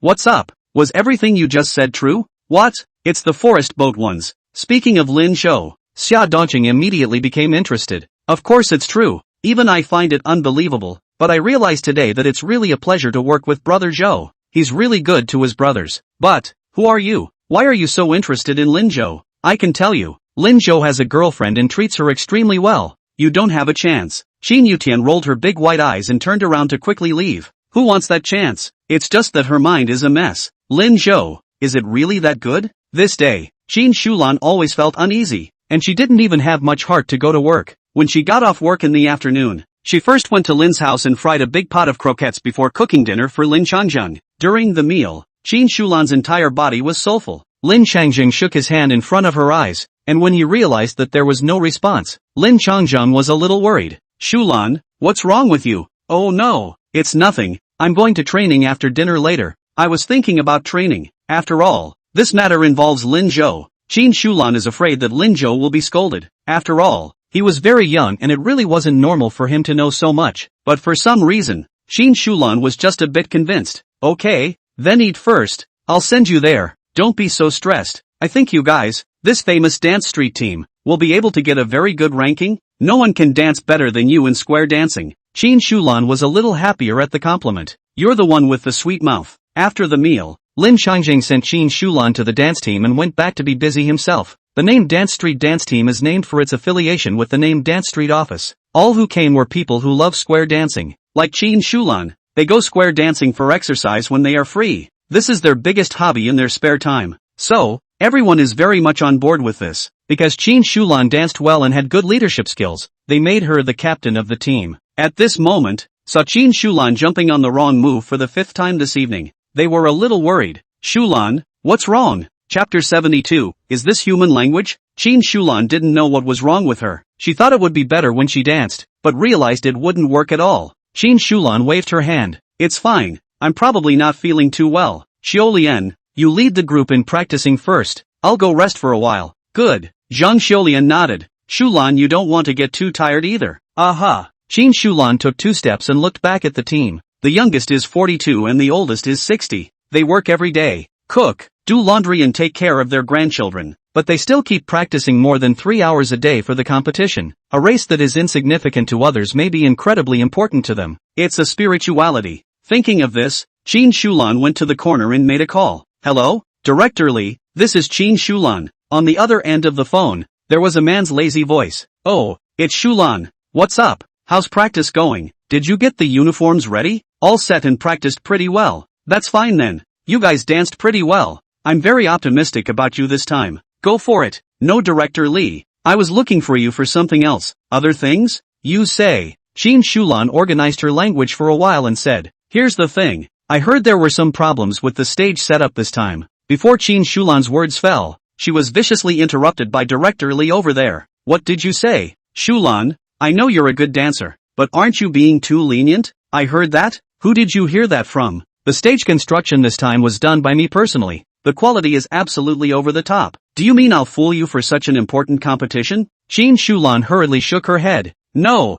what's up? Was everything you just said true? What? It's the forest boat ones. Speaking of Lin Zhou, Xia Dongqing immediately became interested. Of course it's true. Even I find it unbelievable, but I realize today that it's really a pleasure to work with Brother Zhou. He's really good to his brothers. But, who are you? Why are you so interested in Lin Zhou? I can tell you, Lin Zhou has a girlfriend and treats her extremely well. You don't have a chance. Shin Yutian rolled her big white eyes and turned around to quickly leave. Who wants that chance? It's just that her mind is a mess. Lin Zhou, is it really that good? This day, Shin Shulan always felt uneasy, and she didn't even have much heart to go to work. When she got off work in the afternoon, she first went to Lin's house and fried a big pot of croquettes before cooking dinner for Lin Changjung. During the meal, Shin Shulan's entire body was soulful. Lin Changjung shook his hand in front of her eyes, and when he realized that there was no response, Lin Changjung was a little worried. Shulan, what's wrong with you? Oh no, it's nothing. I'm going to training after dinner later. I was thinking about training. After all, this matter involves Lin Zhou. Shin Shulan is afraid that Lin Zhou will be scolded. After all, he was very young and it really wasn't normal for him to know so much. But for some reason, Shin Shulan was just a bit convinced. Okay, then eat first. I'll send you there. Don't be so stressed. I think you guys, this famous dance street team, will be able to get a very good ranking. No one can dance better than you in square dancing. Shin Shulan was a little happier at the compliment. You're the one with the sweet mouth. After the meal, Lin Changjing sent Shin Shulan to the dance team and went back to be busy himself. The name Dance Street Dance Team is named for its affiliation with the name Dance Street Office. All who came were people who love square dancing. Like Shin Shulan, they go square dancing for exercise when they are free. This is their biggest hobby in their spare time. So, everyone is very much on board with this. Because Qin Shulan danced well and had good leadership skills, they made her the captain of the team. At this moment, saw Qin Shulan jumping on the wrong move for the 5th time this evening. They were a little worried. Shulan, what's wrong? Chapter 72, is this human language? Qin Shulan didn't know what was wrong with her. She thought it would be better when she danced, but realized it wouldn't work at all. Qin Shulan waved her hand. It's fine, I'm probably not feeling too well. Xiaolian, you lead the group in practicing first. I'll go rest for a while. Good. Zhang Xiaolian nodded. Shulan, you don't want to get too tired either. Aha. Qin Shulan took 2 steps and looked back at the team. The youngest is 42 and the oldest is 60. They work every day, cook, do laundry and take care of their grandchildren, but they still keep practicing more than 3 hours a day for the competition. A race that is insignificant to others may be incredibly important to them. It's a spirituality. Thinking of this, Qin Shulan went to the corner and made a call. Hello? Director Li, this is Qin Shulan. On the other end of the phone, there was a man's lazy voice. Oh, it's Shulan. What's up? How's practice going? Did you get the uniforms ready? All set and practiced pretty well. That's fine then. You guys danced pretty well. I'm very optimistic about you this time. Go for it. No, Director Li. I was looking for you for something else. Other things? You say. Qin Shulan organized her language for a while and said, here's the thing. I heard there were some problems with the stage setup this time. Before Qin Shulan's words fell, she was viciously interrupted by Director Li over there. What did you say? Shulan, I know you're a good dancer, but aren't you being too lenient? I heard that? Who did you hear that from? The stage construction this time was done by me personally. The quality is absolutely over the top. Do you mean I'll fool you for such an important competition? Qin Shulan hurriedly shook her head. No,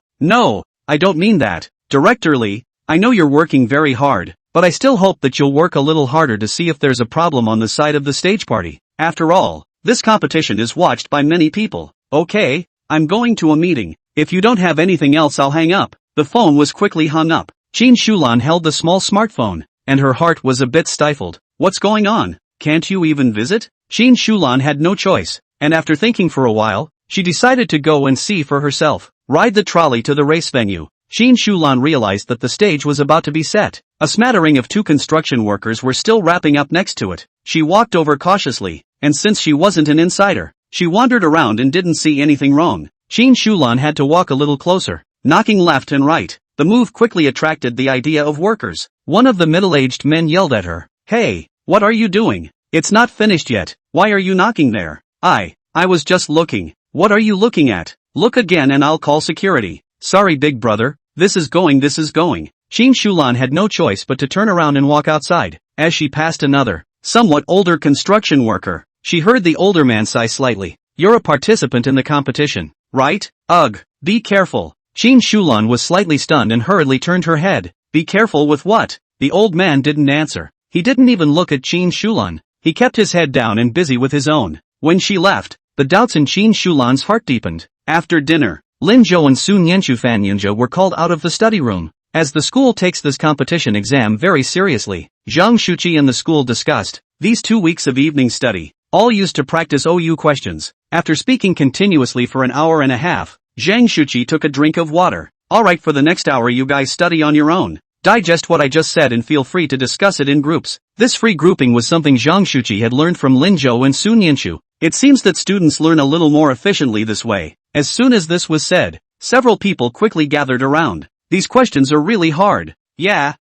I don't mean that. Director Li, I know you're working very hard, but I still hope that you'll work a little harder to see if there's a problem on the side of the stage party. After all, this competition is watched by many people. Okay, I'm going to a meeting. If you don't have anything else, I'll hang up. The phone was quickly hung up. Qin Shulan held the small smartphone, and her heart was a bit stifled. What's going on? Can't you even visit? Qin Shulan had no choice, and after thinking for a while, she decided to go and see for herself. Ride the trolley to the race venue. Qin Shulan realized that the stage was about to be set. A smattering of 2 construction workers were still wrapping up next to it. She walked over cautiously, and since she wasn't an insider, she wandered around and didn't see anything wrong. Qin Shulan had to walk a little closer, knocking left and right. The move quickly attracted the idea of workers. One of the middle-aged men yelled at her. Hey, what are you doing? It's not finished yet. Why are you knocking there? I was just looking. What are you looking at? Look again and I'll call security. Sorry, big brother. This is going. Qin Shulan had no choice but to turn around and walk outside. As she passed another, somewhat older construction worker, she heard the older man sigh slightly. You're a participant in the competition, right? Ugh, be careful. Qin Shulan was slightly stunned and hurriedly turned her head. Be careful with what? The old man didn't answer. He didn't even look at Qin Shulan. He kept his head down and busy with his own. When she left, the doubts in Qin Shulan's heart deepened. After dinner, Lin Zhou and Sun Yanchu Fan Yunja were called out of the study room. As the school takes this competition exam very seriously, Zhang Shuqi and the school discussed these 2 weeks of evening study, all used to practice OU questions. After speaking continuously for an hour and a half, Zhang Shuqi took a drink of water. Alright, for the next hour you guys study on your own. Digest what I just said and feel free to discuss it in groups. This free grouping was something Zhang Shuqi had learned from Lin Zhou and Sun Yanchu. It seems that students learn a little more efficiently this way. As soon as this was said, several people quickly gathered around. These questions are really hard. Yeah,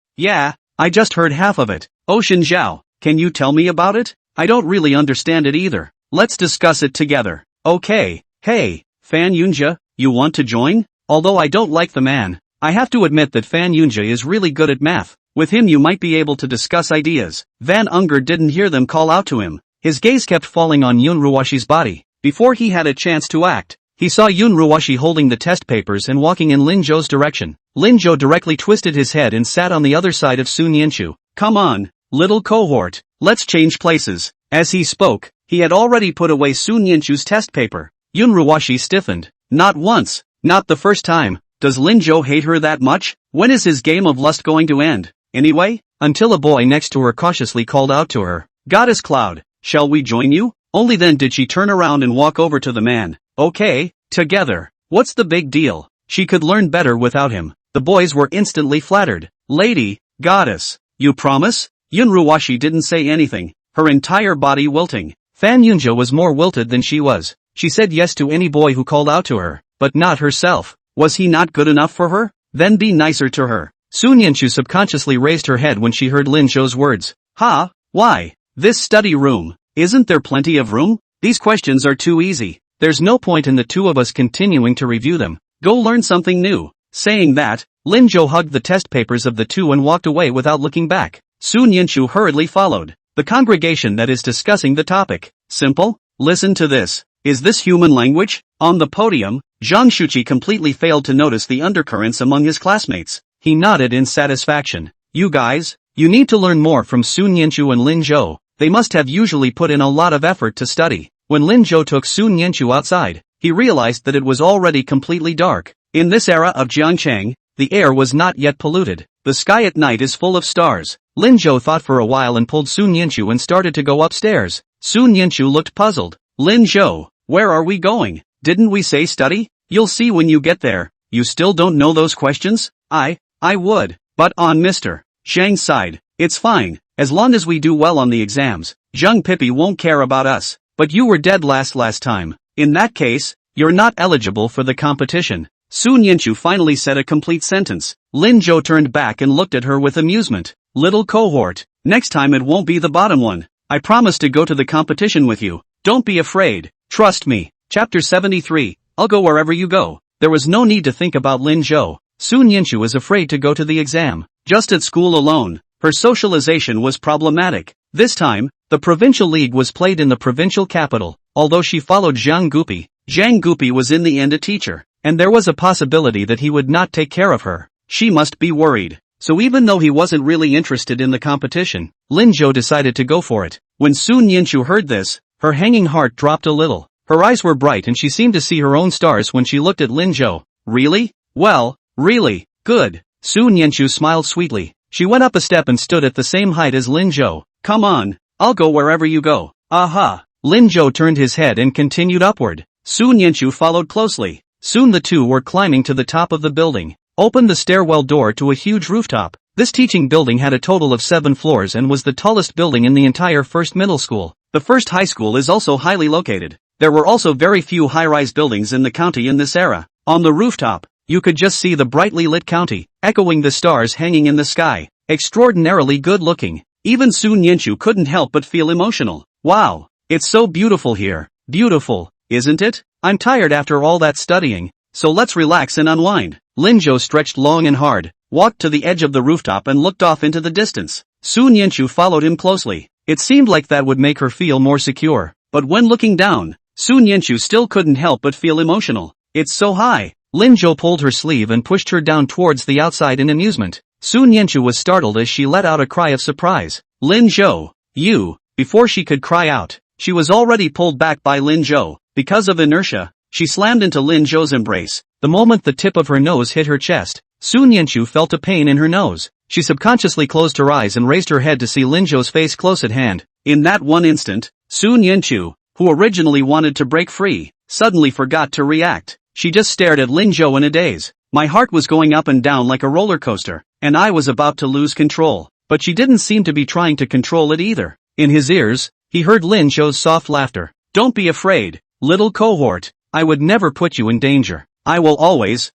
I just heard half of it. Ocean Zhao, can you tell me about it? I don't really understand it either. Let's discuss it together. Okay, hey, Fan Yunja, you want to join? Although I don't like the man, I have to admit that Fan Yunja is really good at math. With him you might be able to discuss ideas. Van Unger didn't hear them call out to him. His gaze kept falling on Yun Ruwashi's body. Before he had a chance to act, he saw Yun Ruwashi holding the test papers and walking in Lin Zhou's direction. Lin Zhou directly twisted his head and sat on the other side of Sun Yanchu. Come on, little cohort, let's change places. As he spoke, he had already put away Sun Yanchu's test paper. Yun Ruwashi stiffened. Not once, not the first time. Does Lin Zhou hate her that much? When is his game of lust going to end? Anyway, until a boy next to her cautiously called out to her. Goddess Cloud, shall we join you? Only then did she turn around and walk over to the man. Okay, together. What's the big deal? She could learn better without him. The boys were instantly flattered. Lady, goddess, you promise? Yun Ruwashi didn't say anything, her entire body wilting. Fan Yunja was more wilted than she was. She said yes to any boy who called out to her, but not herself. Was he not good enough for her? Then be nicer to her. Sun Yanchu subconsciously raised her head when she heard Lin Zhou's words. Ha, why? This study room. Isn't there plenty of room? These questions are too easy. There's no point in the two of us continuing to review them. Go learn something new. Saying that, Lin Zhou hugged the test papers of the two and walked away without looking back. Sun Yanchu hurriedly followed. The congregation that is discussing the topic. Simple? Listen to this. Is this human language? On the podium, Zhang Shuqi completely failed to notice the undercurrents among his classmates. He nodded in satisfaction. You guys, you need to learn more from Sun Yanchu and Lin Zhou. They must have usually put in a lot of effort to study. When Lin Zhou took Sun Yanchu outside, he realized that it was already completely dark. In this era of Jiangchang, the air was not yet polluted. The sky at night is full of stars. Lin Zhou thought for a while and pulled Sun Yanchu and started to go upstairs. Sun Yanchu looked puzzled. Lin Zhou, where are we going? Didn't we say study? You'll see when you get there. You still don't know those questions? I would. But on Mr. Zhang's side, it's fine. As long as we do well on the exams, Zhang Pipi won't care about us. But you were dead last time. In that case, you're not eligible for the competition. Sun Yanchu finally said a complete sentence. Lin Zhou turned back and looked at her with amusement. Little cohort, next time it won't be the bottom one. I promise to go to the competition with you. Don't be afraid. Trust me. Chapter 73. I'll go wherever you go. There was no need to think about Lin Zhou. Sun Yanchu was afraid to go to the exam. Just at school alone, her socialization was problematic. This time, the provincial league was played in the provincial capital. Although she followed Zhang Gupi was in the end a teacher. And there was a possibility that he would not take care of her. She must be worried. So even though he wasn't really interested in the competition, Lin Zhou decided to go for it. When Sun Yanchu heard this, her hanging heart dropped a little. Her eyes were bright and she seemed to see her own stars when she looked at Lin Zhou. Really? Well, really, good. Sun Yanchu smiled sweetly. She went up a step and stood at the same height as Lin Zhou. Come on, I'll go wherever you go. Aha! Lin Zhou turned his head and continued upward. Sun Yanchu followed closely. Soon the two were climbing to the top of the building. Opened the stairwell door to a huge rooftop. This teaching building had a total of 7 floors and was the tallest building in the entire first middle school. The first high school is also highly located. There were also very few high-rise buildings in the county in this era. On the rooftop, you could just see the brightly lit county, echoing the stars hanging in the sky. Extraordinarily good looking. Even Sun Yanchu couldn't help but feel emotional. Wow, it's so beautiful here. Beautiful, isn't it? I'm tired after all that studying, so let's relax and unwind. Lin Zhou stretched long and hard, walked to the edge of the rooftop and looked off into the distance. Sun Yanchu followed him closely. It seemed like that would make her feel more secure. But when looking down, Sun Yanchu still couldn't help but feel emotional. It's so high. Lin Zhou pulled her sleeve and pushed her down towards the outside in amusement. Sun Yanchu was startled as she let out a cry of surprise. Lin Zhou, you! Before she could cry out, she was already pulled back by Lin Zhou. Because of inertia, she slammed into Lin Zhou's embrace. The moment the tip of her nose hit her chest, Sun Yanchu felt a pain in her nose. She subconsciously closed her eyes and raised her head to see Lin Zhou's face close at hand. In that one instant, Sun Yanchu, who originally wanted to break free, suddenly forgot to react. She just stared at Lin Zhou in a daze. My heart was going up and down like a roller coaster, and I was about to lose control. But she didn't seem to be trying to control it either. In his ears, he heard Lin Zhou's soft laughter. Don't be afraid, little cohort. I would never put you in danger. I will always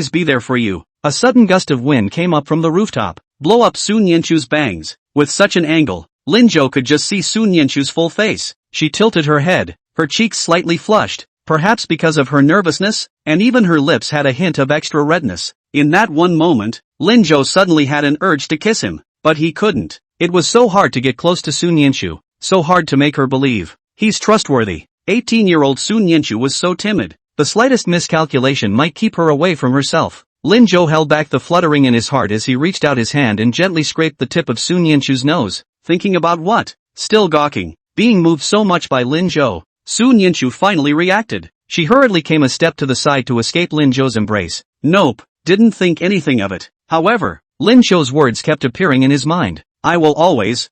be there for you. A sudden gust of wind came up from the rooftop, blow up Sun Yanchu's bangs. With such an angle, Lin Zhou could just see Sun Yanchu's full face. She tilted her head, her cheeks slightly flushed, perhaps because of her nervousness, and even her lips had a hint of extra redness. In that one moment, Lin Zhou suddenly had an urge to kiss him, but he couldn't. It was so hard to get close to Sun Yanchu, so hard to make her believe he's trustworthy. 18-year-old Sun Yanchu was so timid. The slightest miscalculation might keep her away from herself. Lin Zhou held back the fluttering in his heart as he reached out his hand and gently scraped the tip of Sun Yanchu's nose. Thinking about what? Still gawking. Being moved so much by Lin Zhou, Sun Yanchu finally reacted. She hurriedly came a step to the side to escape Lin Zhou's embrace. Nope, didn't think anything of it. However, Lin Zhou's words kept appearing in his mind. I will always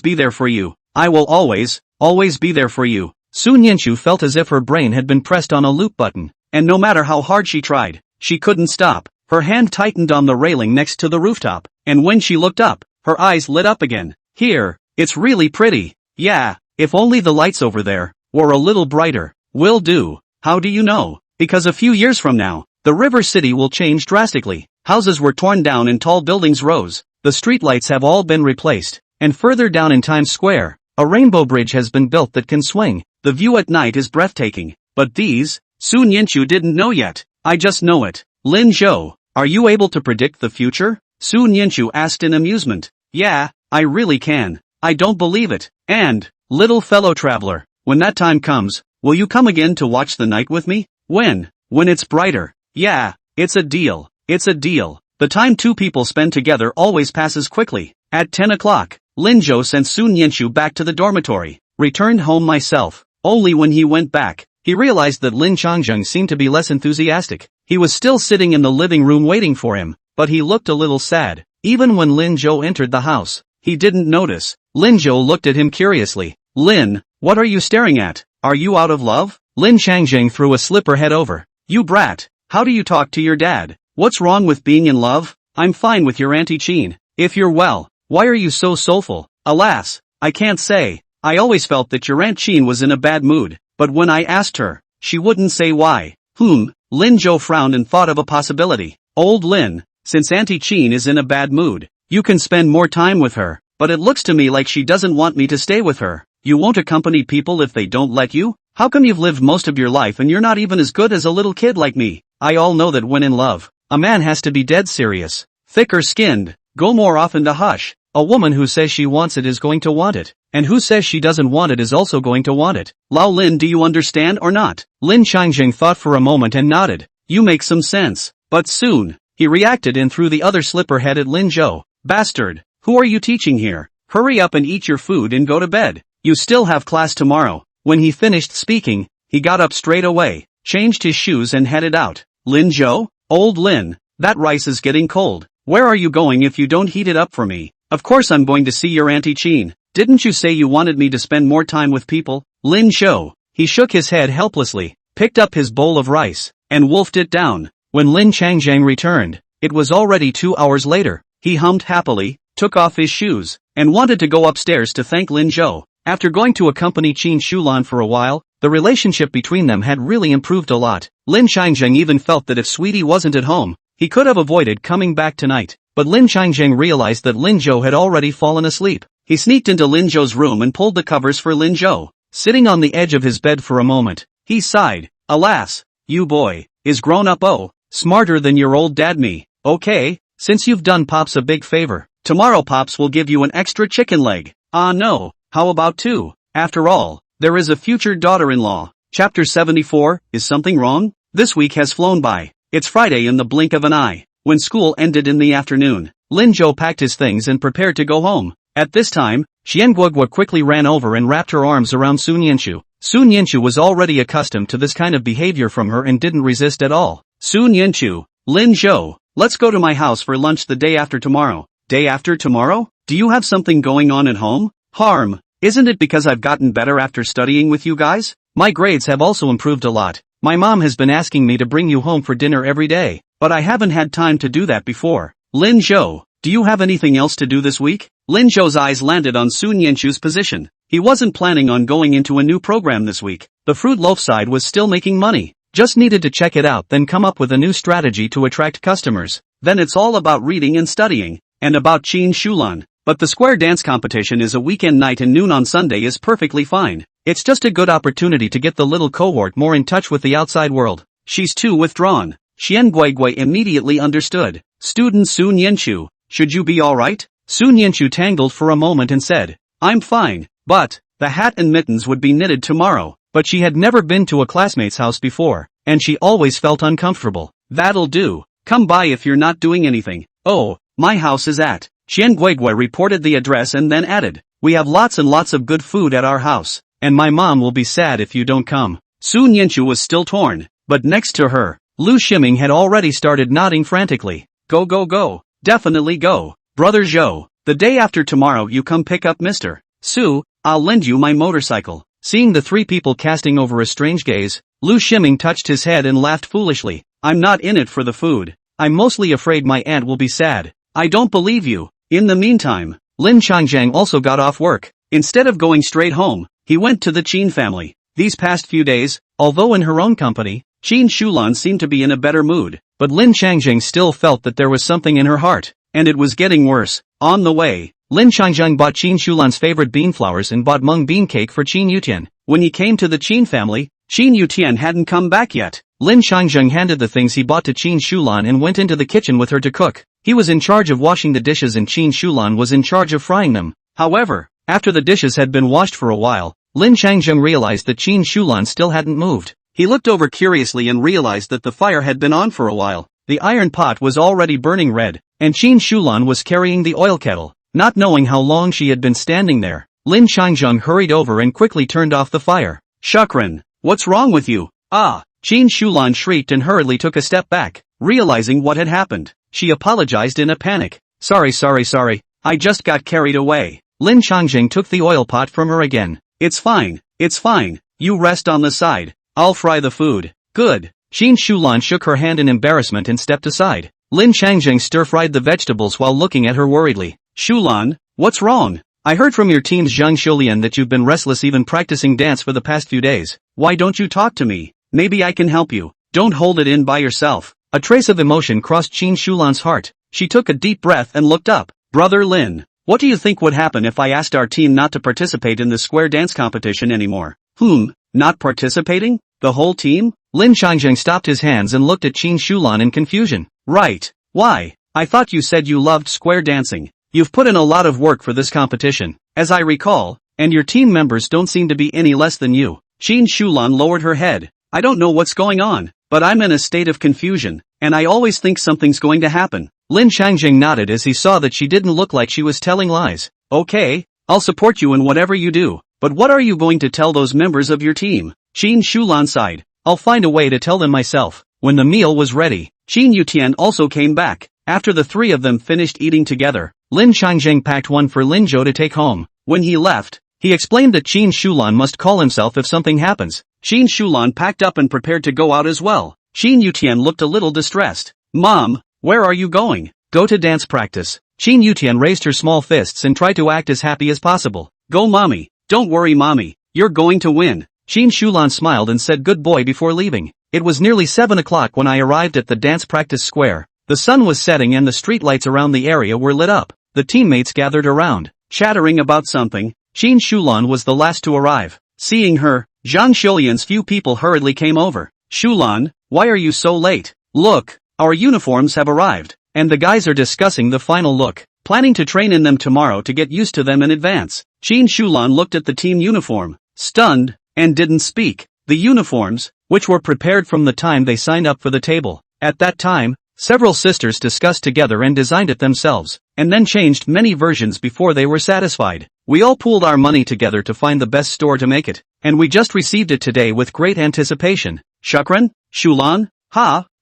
be there for you. I will always be there for you. Sun Yanchu felt as if her brain had been pressed on a loop button, and no matter how hard she tried, she couldn't stop. Her hand tightened on the railing next to the rooftop, and when she looked up, her eyes lit up again. Here, it's really pretty. Yeah, if only the lights over there were a little brighter. Will do. How do you know? Because a few years from now, the river city will change drastically. Houses were torn down and tall buildings rose. The streetlights have all been replaced. And further down in Times Square, a rainbow bridge has been built that can swing. The view at night is breathtaking. But these, Su Nianchu didn't know yet. I just know it. Lin Zhou, are you able to predict the future? Su Nianchu asked in amusement. Yeah, I really can. I don't believe it. And, little fellow traveler, when that time comes, will you come again to watch the night with me? When? When it's brighter. Yeah, it's a deal. It's a deal. The time two people spend together always passes quickly. At 10 o'clock, Lin Zhou sent Su Nianchu back to the dormitory. Returned home myself. Only when he went back, he realized that Lin Changjung seemed to be less enthusiastic. He was still sitting in the living room waiting for him, but he looked a little sad. Even when Lin Zhou entered the house, he didn't notice. Lin Zhou looked at him curiously. Lin, what are you staring at? Are you out of love? Lin Changjung threw a slipper head over. You brat, how do you talk to your dad? What's wrong with being in love? I'm fine with your Auntie Chin. If you're well, why are you so soulful? Alas, I can't say. I always felt that your Aunt Chin was in a bad mood, but when I asked her, she wouldn't say why. Lin Zhou frowned and thought of a possibility. Old Lin, since Auntie Chin is in a bad mood, you can spend more time with her, but it looks to me like she doesn't want me to stay with her. You won't accompany people if they don't let you? How come you've lived most of your life and you're not even as good as a little kid like me? I all know that when in love, a man has to be dead serious, thicker-skinned, go more often to hush. A woman who says she wants it is going to want it, and who says she doesn't want it is also going to want it. Lao Lin, do you understand or not? Lin Changjing thought for a moment and nodded. You make some sense. But soon, he reacted and threw the other slipper head at Lin Zhou. Bastard, who are you teaching here? Hurry up and eat your food and go to bed. You still have class tomorrow. When he finished speaking, he got up straight away, changed his shoes and headed out. Lin Zhou? Old Lin, that rice is getting cold. Where are you going if you don't heat it up for me? Of course I'm going to see your Auntie Chin. Didn't you say you wanted me to spend more time with people? Lin Zhou. He shook his head helplessly, picked up his bowl of rice, and wolfed it down. When Lin Changjang returned, it was already 2 hours later. He hummed happily, took off his shoes, and wanted to go upstairs to thank Lin Zhou. After going to accompany Qin Shulan for a while, the relationship between them had really improved a lot. Lin Changjang even felt that if Sweetie wasn't at home, he could have avoided coming back tonight. But Lin Changjang realized that Lin Zhou had already fallen asleep. He sneaked into Lin Zhou's room and pulled the covers for Lin Zhou. Sitting on the edge of his bed for a moment, he sighed. Alas, you boy, is grown up smarter than your old dad me. Okay, since you've done Pops a big favor, tomorrow Pops will give you an extra chicken leg. Ah no, how about two? After all, there is a future daughter-in-law. Chapter 74, is something wrong? This week has flown by. It's Friday in the blink of an eye. When school ended in the afternoon, Lin Zhou packed his things and prepared to go home. At this time, Xian Guogua quickly ran over and wrapped her arms around Su Nianchu. Su Nianchu was already accustomed to this kind of behavior from her and didn't resist at all. Su Nianchu, Lin Zhou, let's go to my house for lunch the day after tomorrow. Day after tomorrow? Do you have something going on at home? Harm, isn't it because I've gotten better after studying with you guys? My grades have also improved a lot. My mom has been asking me to bring you home for dinner every day, but I haven't had time to do that before. Lin Zhou, do you have anything else to do this week? Lin Zhou's eyes landed on Su Nianchu's position. He wasn't planning on going into a new program this week. The fruit loaf side was still making money. Just needed to check it out, then come up with a new strategy to attract customers. Then it's all about reading and studying, and about Qin Shulan. But the square dance competition is a weekend night and noon on Sunday is perfectly fine. It's just a good opportunity to get the little cohort more in touch with the outside world. She's too withdrawn. Xian Guigui immediately understood. Student Su Nianchu, should you be alright? Su Nianchu tangled for a moment and said, I'm fine, but, the hat and mittens would be knitted tomorrow. But she had never been to a classmate's house before, and she always felt uncomfortable. That'll do. Come by if you're not doing anything. Oh, my house is at. Xian Guigui reported the address and then added, we have lots and lots of good food at our house, and my mom will be sad if you don't come. Su Nianchu was still torn, but next to her, Lu Shiming had already started nodding frantically. Go go go, definitely go. Brother Zhou, the day after tomorrow you come pick up Mr. Su, I'll lend you my motorcycle. Seeing the three people casting over a strange gaze, Lu Shiming touched his head and laughed foolishly. I'm not in it for the food. I'm mostly afraid my aunt will be sad. I don't believe you. In the meantime, Lin Changjang also got off work. Instead of going straight home, he went to the Qin family. These past few days, Although in her own company, Qin Shulan seemed to be in a better mood, but Lin Changjing still felt that there was something in her heart, and it was getting worse. On the way, Lin Changjing bought Qin Shulan's favorite bean flowers and bought mung bean cake for Qin Yutian. When he came to the Qin family, Qin Yutian hadn't come back yet. Lin Changjing handed the things he bought to Qin Shulan and went into the kitchen with her to cook. He was in charge of washing the dishes and Qin Shulan was in charge of frying them. However, after the dishes had been washed for a while, Lin Changjing realized that Qin Shulan still hadn't moved. He looked over curiously and realized that the fire had been on for a while. The iron pot was already burning red, and Qin Shulan was carrying the oil kettle. Not knowing how long she had been standing there, Lin Changjing hurried over and quickly turned off the fire. "Shukran, what's wrong with you?" "Ah!" Qin Shulan shrieked and hurriedly took a step back, realizing what had happened. She apologized in a panic. Sorry, I just got carried away." Lin Changjing took the oil pot from her again. It's fine, you rest on the side. I'll fry the food." "Good." Qin Shulan shook her hand in embarrassment and stepped aside. Lin Changjing stir-fried the vegetables while looking at her worriedly. "Shulan, what's wrong? I heard from your team's Zhang Shulian that you've been restless even practicing dance for the past few days. Why don't you talk to me? Maybe I can help you. Don't hold it in by yourself." A trace of emotion crossed Qin Shulan's heart. She took a deep breath and looked up. "Brother Lin, what do you think would happen if I asked our team not to participate in the square dance competition anymore?" Not participating? The whole team?" Lin Changjing stopped his hands and looked at Qin Shulan in confusion. "Right. Why? I thought you said you loved square dancing. You've put in a lot of work for this competition, as I recall, and your team members don't seem to be any less than you." Qin Shulan lowered her head. "I don't know what's going on, but I'm in a state of confusion, and I always think something's going to happen." Lin Changjing nodded as he saw that she didn't look like she was telling lies. "Okay, I'll support you in whatever you do, but what are you going to tell those members of your team?" Qin Shulan sighed. "I'll find a way to tell them myself." When the meal was ready, Qin Yutian also came back. After the three of them finished eating together, Lin Changjing packed one for Lin Zhou to take home. When he left, he explained that Qin Shulan must call himself if something happens. Qin Shulan packed up and prepared to go out as well. Qin Yutian looked a little distressed. "Mom, where are you going?" "Go to dance practice." Qin Yutian raised her small fists and tried to act as happy as possible. "Go mommy. Don't worry mommy, you're going to win." Qin Shulan smiled and said good boy before leaving. It was nearly 7 o'clock when I arrived at the dance practice square. The sun was setting and the streetlights around the area were lit up. The teammates gathered around, chattering about something. Qin Shulan was the last to arrive. Seeing her, Zhang Shulian's few people hurriedly came over. "Shulan, why are you so late? Look, our uniforms have arrived, and the guys are discussing the final look, planning to train in them tomorrow to get used to them in advance." Qin Shulan looked at the team uniform, stunned, and didn't speak. The uniforms, which were prepared from the time they signed up for the table. At that time, several sisters discussed together and designed it themselves, and then changed many versions before they were satisfied. "We all pooled our money together to find the best store to make it, and we just received it today with great anticipation." "Shukran, Shulan?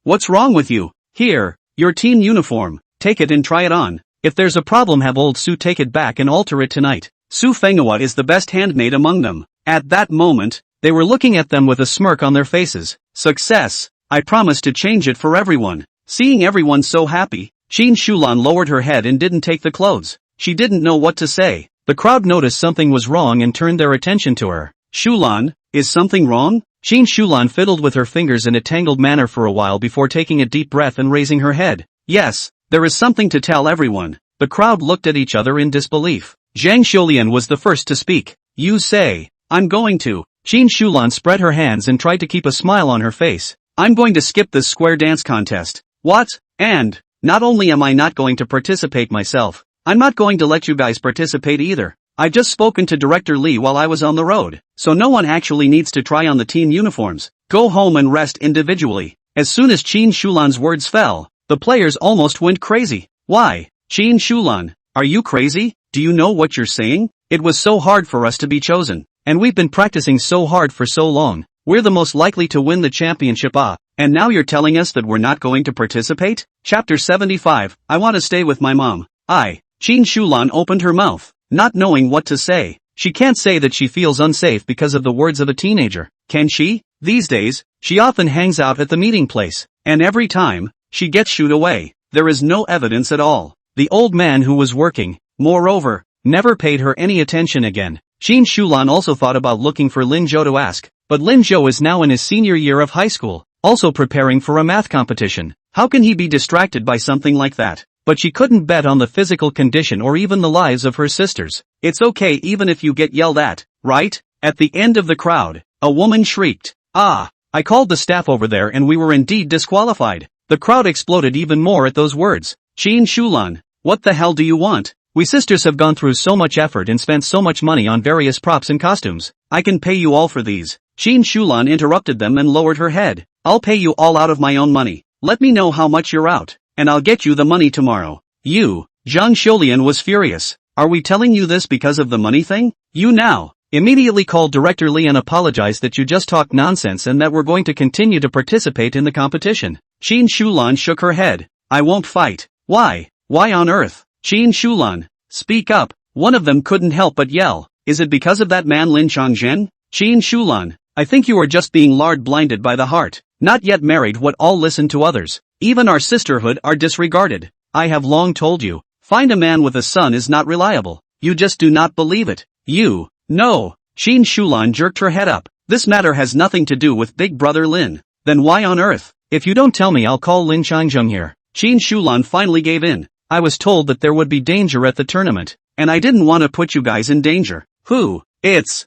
What's wrong with you? Here, your team uniform, take it and try it on. If there's a problem have old Su take it back and alter it tonight. Su Fenghua is the best handmaid among them." At that moment, they were looking at them with a smirk on their faces. "Success, I promise to change it for everyone." Seeing everyone so happy, Qin Shulan lowered her head and didn't take the clothes. She didn't know what to say. The crowd noticed something was wrong and turned their attention to her. "Shulan, is something wrong?" Qin Shulan fiddled with her fingers in a tangled manner for a while before taking a deep breath and raising her head. "Yes, there is something to tell everyone." The crowd looked at each other in disbelief. Zhang Shulian was the first to speak. "You say." "I'm going to." Qin Shulan spread her hands and tried to keep a smile on her face. "I'm going to skip this square dance contest." "What? And, not only am I not going to participate myself, I'm not going to let you guys participate either. I've just spoken to Director Lee while I was on the road, so no one actually needs to try on the team uniforms. Go home and rest individually." As soon as Qin Shulan's words fell, the players almost went crazy. "Why? Qin Shulan, are you crazy? Do you know what you're saying? It was so hard for us to be chosen, and we've been practicing so hard for so long. We're the most likely to win the championship, and now you're telling us that we're not going to participate?" Chapter 75, I want to stay with my mom. Qin Shulan opened her mouth, not knowing what to say. She can't say that she feels unsafe because of the words of a teenager, can she? These days, she often hangs out at the meeting place, and every time, she gets shooed away. There is no evidence at all. The old man who was working, moreover, never paid her any attention again. Qin Shulan also thought about looking for Lin Zhou to ask, But Lin Zhou is now in his senior year of high school, also preparing for a math competition. How can he be distracted by something like that? But she couldn't bet on the physical condition or even the lives of her sisters. It's okay even if you get yelled at, right? At the end of the crowd, a woman shrieked. Ah! I called the staff over there and we were indeed disqualified. The crowd exploded even more at those words. Qin Shulan, what the hell do you want? We sisters have gone through so much effort and spent so much money on various props and costumes. I can pay you all for these. Qin Shulan interrupted them and lowered her head. I'll pay you all out of my own money. Let me know how much you're out, and I'll get you the money tomorrow. You, Zhang Xiulian was furious. Are we telling you this because of the money thing? You now immediately called Director Li and apologized that you just talked nonsense and that we're going to continue to participate in the competition. Qin Shulan shook her head. I won't fight. Why? Why on earth? Qin Shulan, speak up. One of them couldn't help but yell. Is it because of that man Lin Changzhen? Qin Shulan, I think you are just being blinded by the heart. Not yet married, what all listen to others. Even our sisterhood are disregarded. I have long told you, find a man with a son is not reliable. You just do not believe it. You. No. Qin Shulan jerked her head up. This matter has nothing to do with big brother Lin. Then why on earth? If you don't tell me, I'll call Lin Changzheng here. Qin Shulan finally gave in. I was told that there would be danger at the tournament, and I didn't want to put you guys in danger. Who? It's.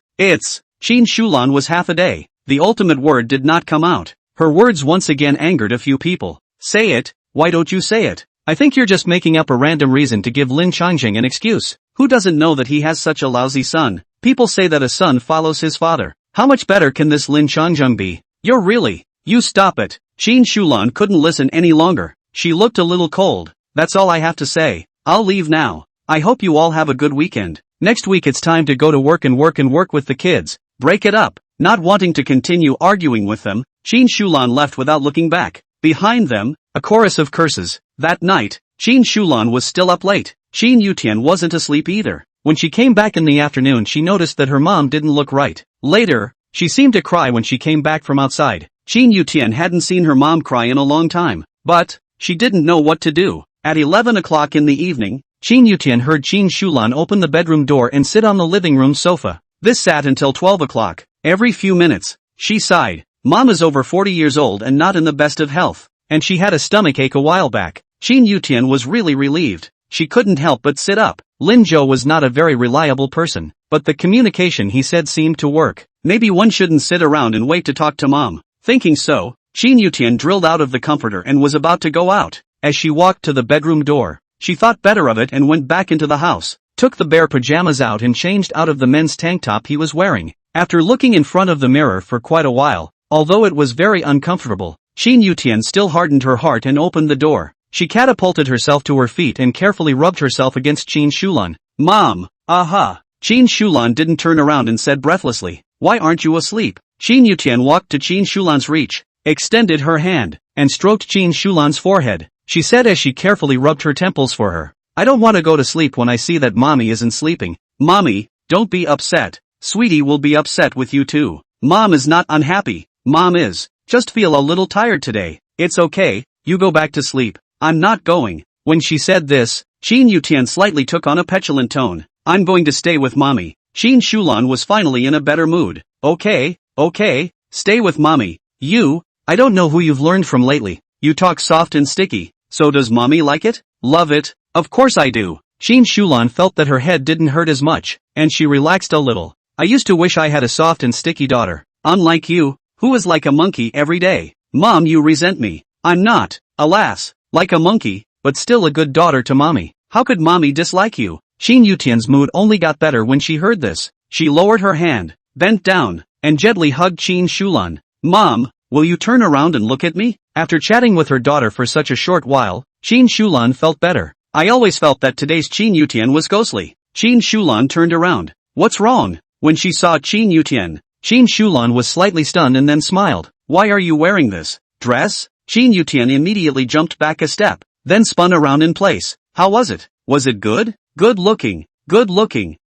Qin Shulan was half a day. The ultimate word did not come out. Her words once again angered a few people. Say it. Why don't you say it? I think you're just making up a random reason to give Lin Changzheng an excuse. Who doesn't know that he has such a lousy son? People say that a son follows his father. How much better can this Lin Changzheng be? You're really. You stop it. Qin Shulan couldn't listen any longer. She looked a little cold. That's all I have to say. I'll leave now. I hope you all have a good weekend. Next week it's time to go to work with the kids. Break it up. Not wanting to continue arguing with them, Qin Shulan left without looking back. Behind them, a chorus of curses. That night, Qin Shulan was still up late. Qin Yutian wasn't asleep either. When she came back in the afternoon, she noticed that her mom didn't look right. Later, she seemed to cry when she came back from outside. Qin Yutian hadn't seen her mom cry in a long time, but she didn't know what to do. At 11 o'clock in the evening, Qin Yutian heard Qin Shulan open the bedroom door and sit on the living room sofa. This sat until 12 o'clock. Every few minutes, she sighed. Mom is over 40 years old and not in the best of health, and she had a stomachache a while back. Qin Yutian was really relieved. She couldn't help but sit up. Lin Zhou was not a very reliable person, but the communication he said seemed to work. Maybe one shouldn't sit around and wait to talk to mom. Thinking so, Qin Yutian drilled out of the comforter and was about to go out. As she walked to the bedroom door, she thought better of it and went back into the house, took the bare pajamas out and changed out of the men's tank top he was wearing. After looking in front of the mirror for quite a while, although it was very uncomfortable, Qin Yutian still hardened her heart and opened the door. She catapulted herself to her feet and carefully rubbed herself against Qin Shulan. Mom! Aha! Qin Shulan didn't turn around and said breathlessly, why aren't you asleep? Qin Yutian walked to Qin Shulan's reach, extended her hand, and stroked Qin Shulan's forehead. She said as she carefully rubbed her temples for her. I don't want to go to sleep when I see that mommy isn't sleeping. Mommy, don't be upset. Sweetie will be upset with you too. Mom is not unhappy. Mom is. Just feel a little tired today. It's okay, you go back to sleep. I'm not going. When she said this, Qin Yutian slightly took on a petulant tone. I'm going to stay with mommy. Qin Shulan was finally in a better mood. Okay, stay with mommy. You, I don't know who you've learned from lately. You talk soft and sticky. So does mommy like it? Love it? Of course I do. Qin Shulan felt that her head didn't hurt as much, and she relaxed a little. I used to wish I had a soft and sticky daughter. Unlike you, who is like a monkey every day. Mom, you resent me. I'm not, alas, like a monkey, but still a good daughter to mommy. How could mommy dislike you? Qin Yutian's mood only got better when she heard this. She lowered her hand, bent down, and gently hugged Qin Shulan. Mom, will you turn around and look at me? After chatting with her daughter for such a short while, Qin Shulan felt better. I always felt that today's Qin Yutian was ghostly. Qin Shulan turned around. What's wrong? When she saw Qin Yutian, Qin Shulan was slightly stunned and then smiled. Why are you wearing this dress? Qin Yutian immediately jumped back a step, then spun around in place. How was it? Was it good? Good looking.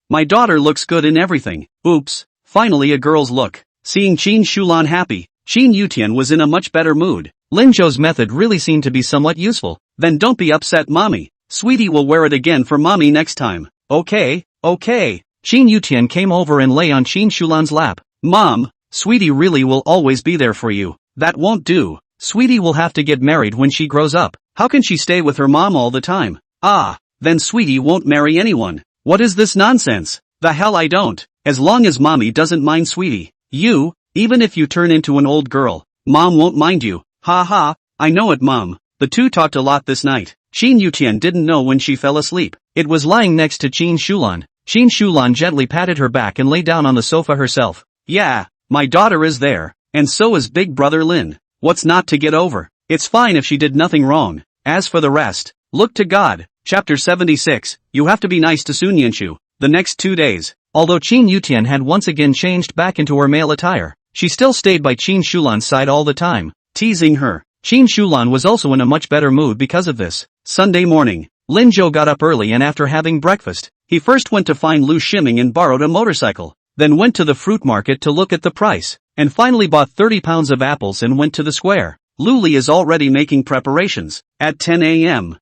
My daughter looks good in everything. Oops, finally a girl's look. Seeing Qin Shulan happy, Qin Yutian was in a much better mood. Lin Zhou's method really seemed to be somewhat useful. Then don't be upset, mommy. Sweetie will wear it again for mommy next time. Okay. Qin Yutian came over and lay on Qin Shulan's lap. Mom, Sweetie really will always be there for you. That won't do. Sweetie will have to get married when she grows up. How can she stay with her mom all the time? Ah, then Sweetie won't marry anyone. What is this nonsense? The hell I don't. As long as mommy doesn't mind Sweetie. Even if you turn into an old girl, mom won't mind you. Ha ha, I know it, mom. The two talked a lot this night. Qin Yutian didn't know when she fell asleep. It was lying next to Qin Shulan. Qin Shulan gently patted her back and lay down on the sofa herself. Yeah, my daughter is there. And so is big brother Lin. What's not to get over? It's fine if she did nothing wrong. As for the rest, look to God. Chapter 76, you have to be nice to Sunyanshu. The next 2 days, although Qin Yutian had once again changed back into her male attire, she still stayed by Qin Shulan's side all the time, teasing her. Qin Shulan was also in a much better mood because of this. Sunday morning, Lin Zhou got up early and after having breakfast, he first went to find Lu Shiming and borrowed a motorcycle, then went to the fruit market to look at the price, and finally bought 30 pounds of apples and went to the square. Luli is already making preparations. At 10 a.m.,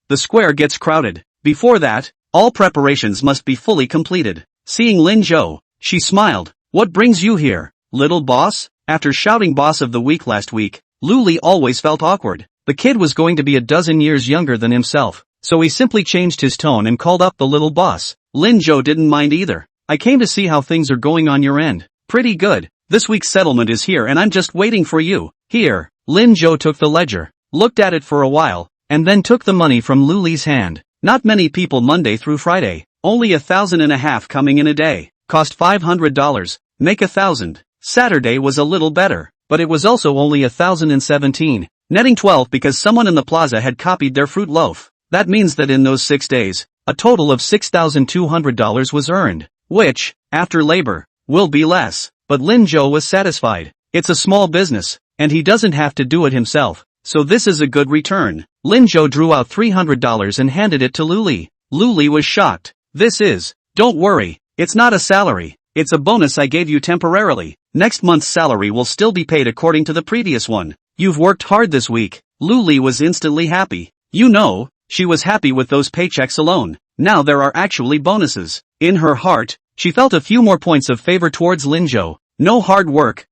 the square gets crowded. Before that, all preparations must be fully completed. Seeing Lin Zhou, she smiled. What brings you here, little boss? After shouting boss of the week last week, Luli always felt awkward. The kid was going to be a dozen years younger than himself, so he simply changed his tone and called up the little boss. Lin Zhou didn't mind either. I came to see how things are going on your end. Pretty good. This week's settlement is here and I'm just waiting for you. Here. Lin Zhou took the ledger, looked at it for a while, and then took the money from Luli's hand. Not many people Monday through Friday. Only 1,500 coming in a day. Cost $500. Make 1,000. Saturday was a little better, but it was also only 1,017. Netting 12 because someone in the plaza had copied their fruit loaf. That means that in those 6 days, a total of $6,200 was earned, which, after labor, will be less. But Lin Zhou was satisfied. It's a small business, and he doesn't have to do it himself, so this is a good return. Lin Zhou drew out $300 and handed it to Luli. Luli was shocked. Don't worry, it's not a salary, it's a bonus I gave you temporarily. Next month's salary will still be paid according to the previous one. You've worked hard this week. Luli was instantly happy. She was happy with those paychecks alone. Now there are actually bonuses. In her heart, she felt a few more points of favor towards Lin Zhou. No hard work.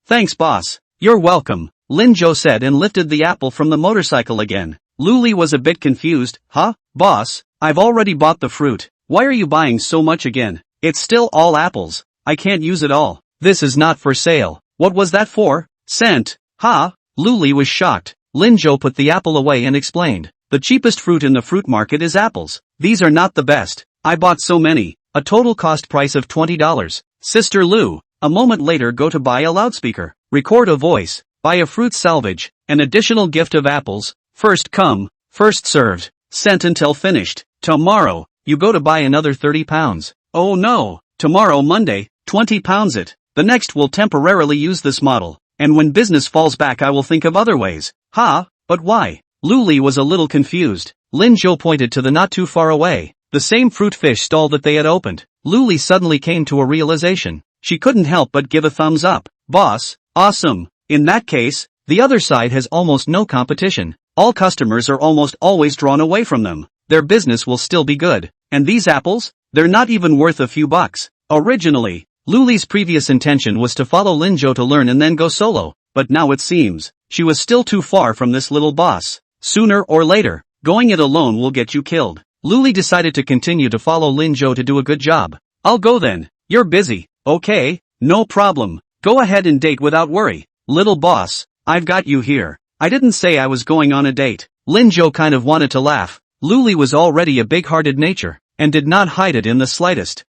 Thanks boss. You're welcome, Lin Zhou said and lifted the apple from the motorcycle again. Luli was a bit confused. Huh? Boss, I've already bought the fruit. Why are you buying so much again? It's still all apples. I can't use it all. This is not for sale. What was that for? Cent. Ha? Luli was shocked. Lin Zhou put the apple away and explained. The cheapest fruit in the fruit market is apples. These are not the best. I bought so many. A total cost price of $20. Sister Lu. A moment later go to buy a loudspeaker. Record a voice. Buy a fruit salvage. An additional gift of apples. First come, first served. Sent until finished. Tomorrow, you go to buy another 30 pounds. Oh no. Tomorrow Monday, 20 pounds it. The next will temporarily use this model. And when business falls back I will think of other ways. But why? Luli was a little confused. Lin Zhou pointed to the not too far away, the same fruit fish stall that they had opened. Luli suddenly came to a realization. She couldn't help but give a thumbs up. Boss, awesome. In that case, the other side has almost no competition. All customers are almost always drawn away from them. Their business will still be good. And these apples? They're not even worth a few bucks. Originally, Luli's previous intention was to follow Lin Zhou to learn and then go solo, but now it seems, she was still too far from this little boss. Sooner or later, going it alone will get you killed. Luli decided to continue to follow Lin Zhou to do a good job. I'll go then. You're busy. Okay, no problem. Go ahead and date without worry. Little boss, I've got you here. I didn't say I was going on a date. Lin Zhou kind of wanted to laugh. Luli was already a big-hearted nature, and did not hide it in the slightest.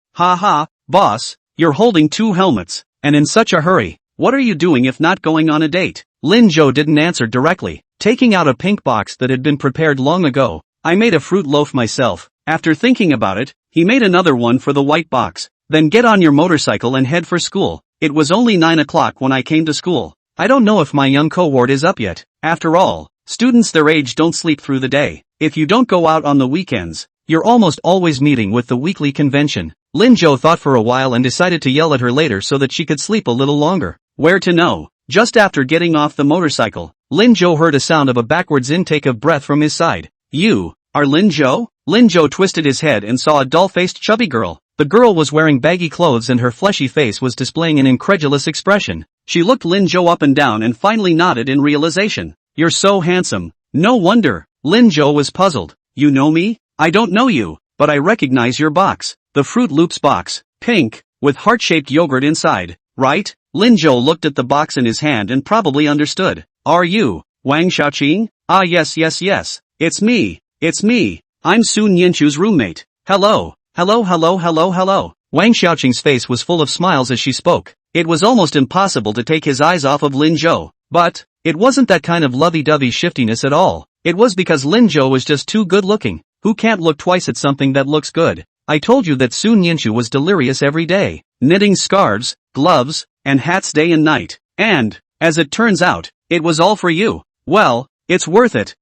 Boss, you're holding 2 helmets, and in such a hurry. What are you doing if not going on a date? Lin Zhou didn't answer directly, taking out a pink box that had been prepared long ago. I made a fruit loaf myself. After thinking about it, he made another one for the white box. Then get on your motorcycle and head for school. It was only 9 o'clock when I came to school. I don't know if my young cohort is up yet. After all, students their age don't sleep through the day. If you don't go out on the weekends, you're almost always meeting with the weekly convention. Lin Zhou thought for a while and decided to yell at her later so that she could sleep a little longer. Where to know? Just after getting off the motorcycle, Lin Zhou heard a sound of a backwards intake of breath from his side. You are Lin Zhou? Lin Zhou twisted his head and saw a dull-faced chubby girl. The girl was wearing baggy clothes and her fleshy face was displaying an incredulous expression. She looked Lin Jo up and down and finally nodded in realization. "You're so handsome." "No wonder." Lin Jo was puzzled. "You know me?" "I don't know you, but I recognize your box. The Fruit Loops box. Pink, with heart-shaped yogurt inside, right?" Lin Jo looked at the box in his hand and probably understood. "Are you Wang Xiaoqing?" "Ah yes. It's me. I'm Sun Yinchu's roommate. Hello. Hello. Wang Xiaoqing's face was full of smiles as she spoke. It was almost impossible to take his eyes off of Lin Jo. But it wasn't that kind of lovey-dovey shiftiness at all. It was because Lin Jo was just too good-looking. Who can't look twice at something that looks good? I told you that Sun Yinchu was delirious every day, knitting scarves, gloves, and hats day and night. And, as it turns out, it was all for you. Well, it's worth it.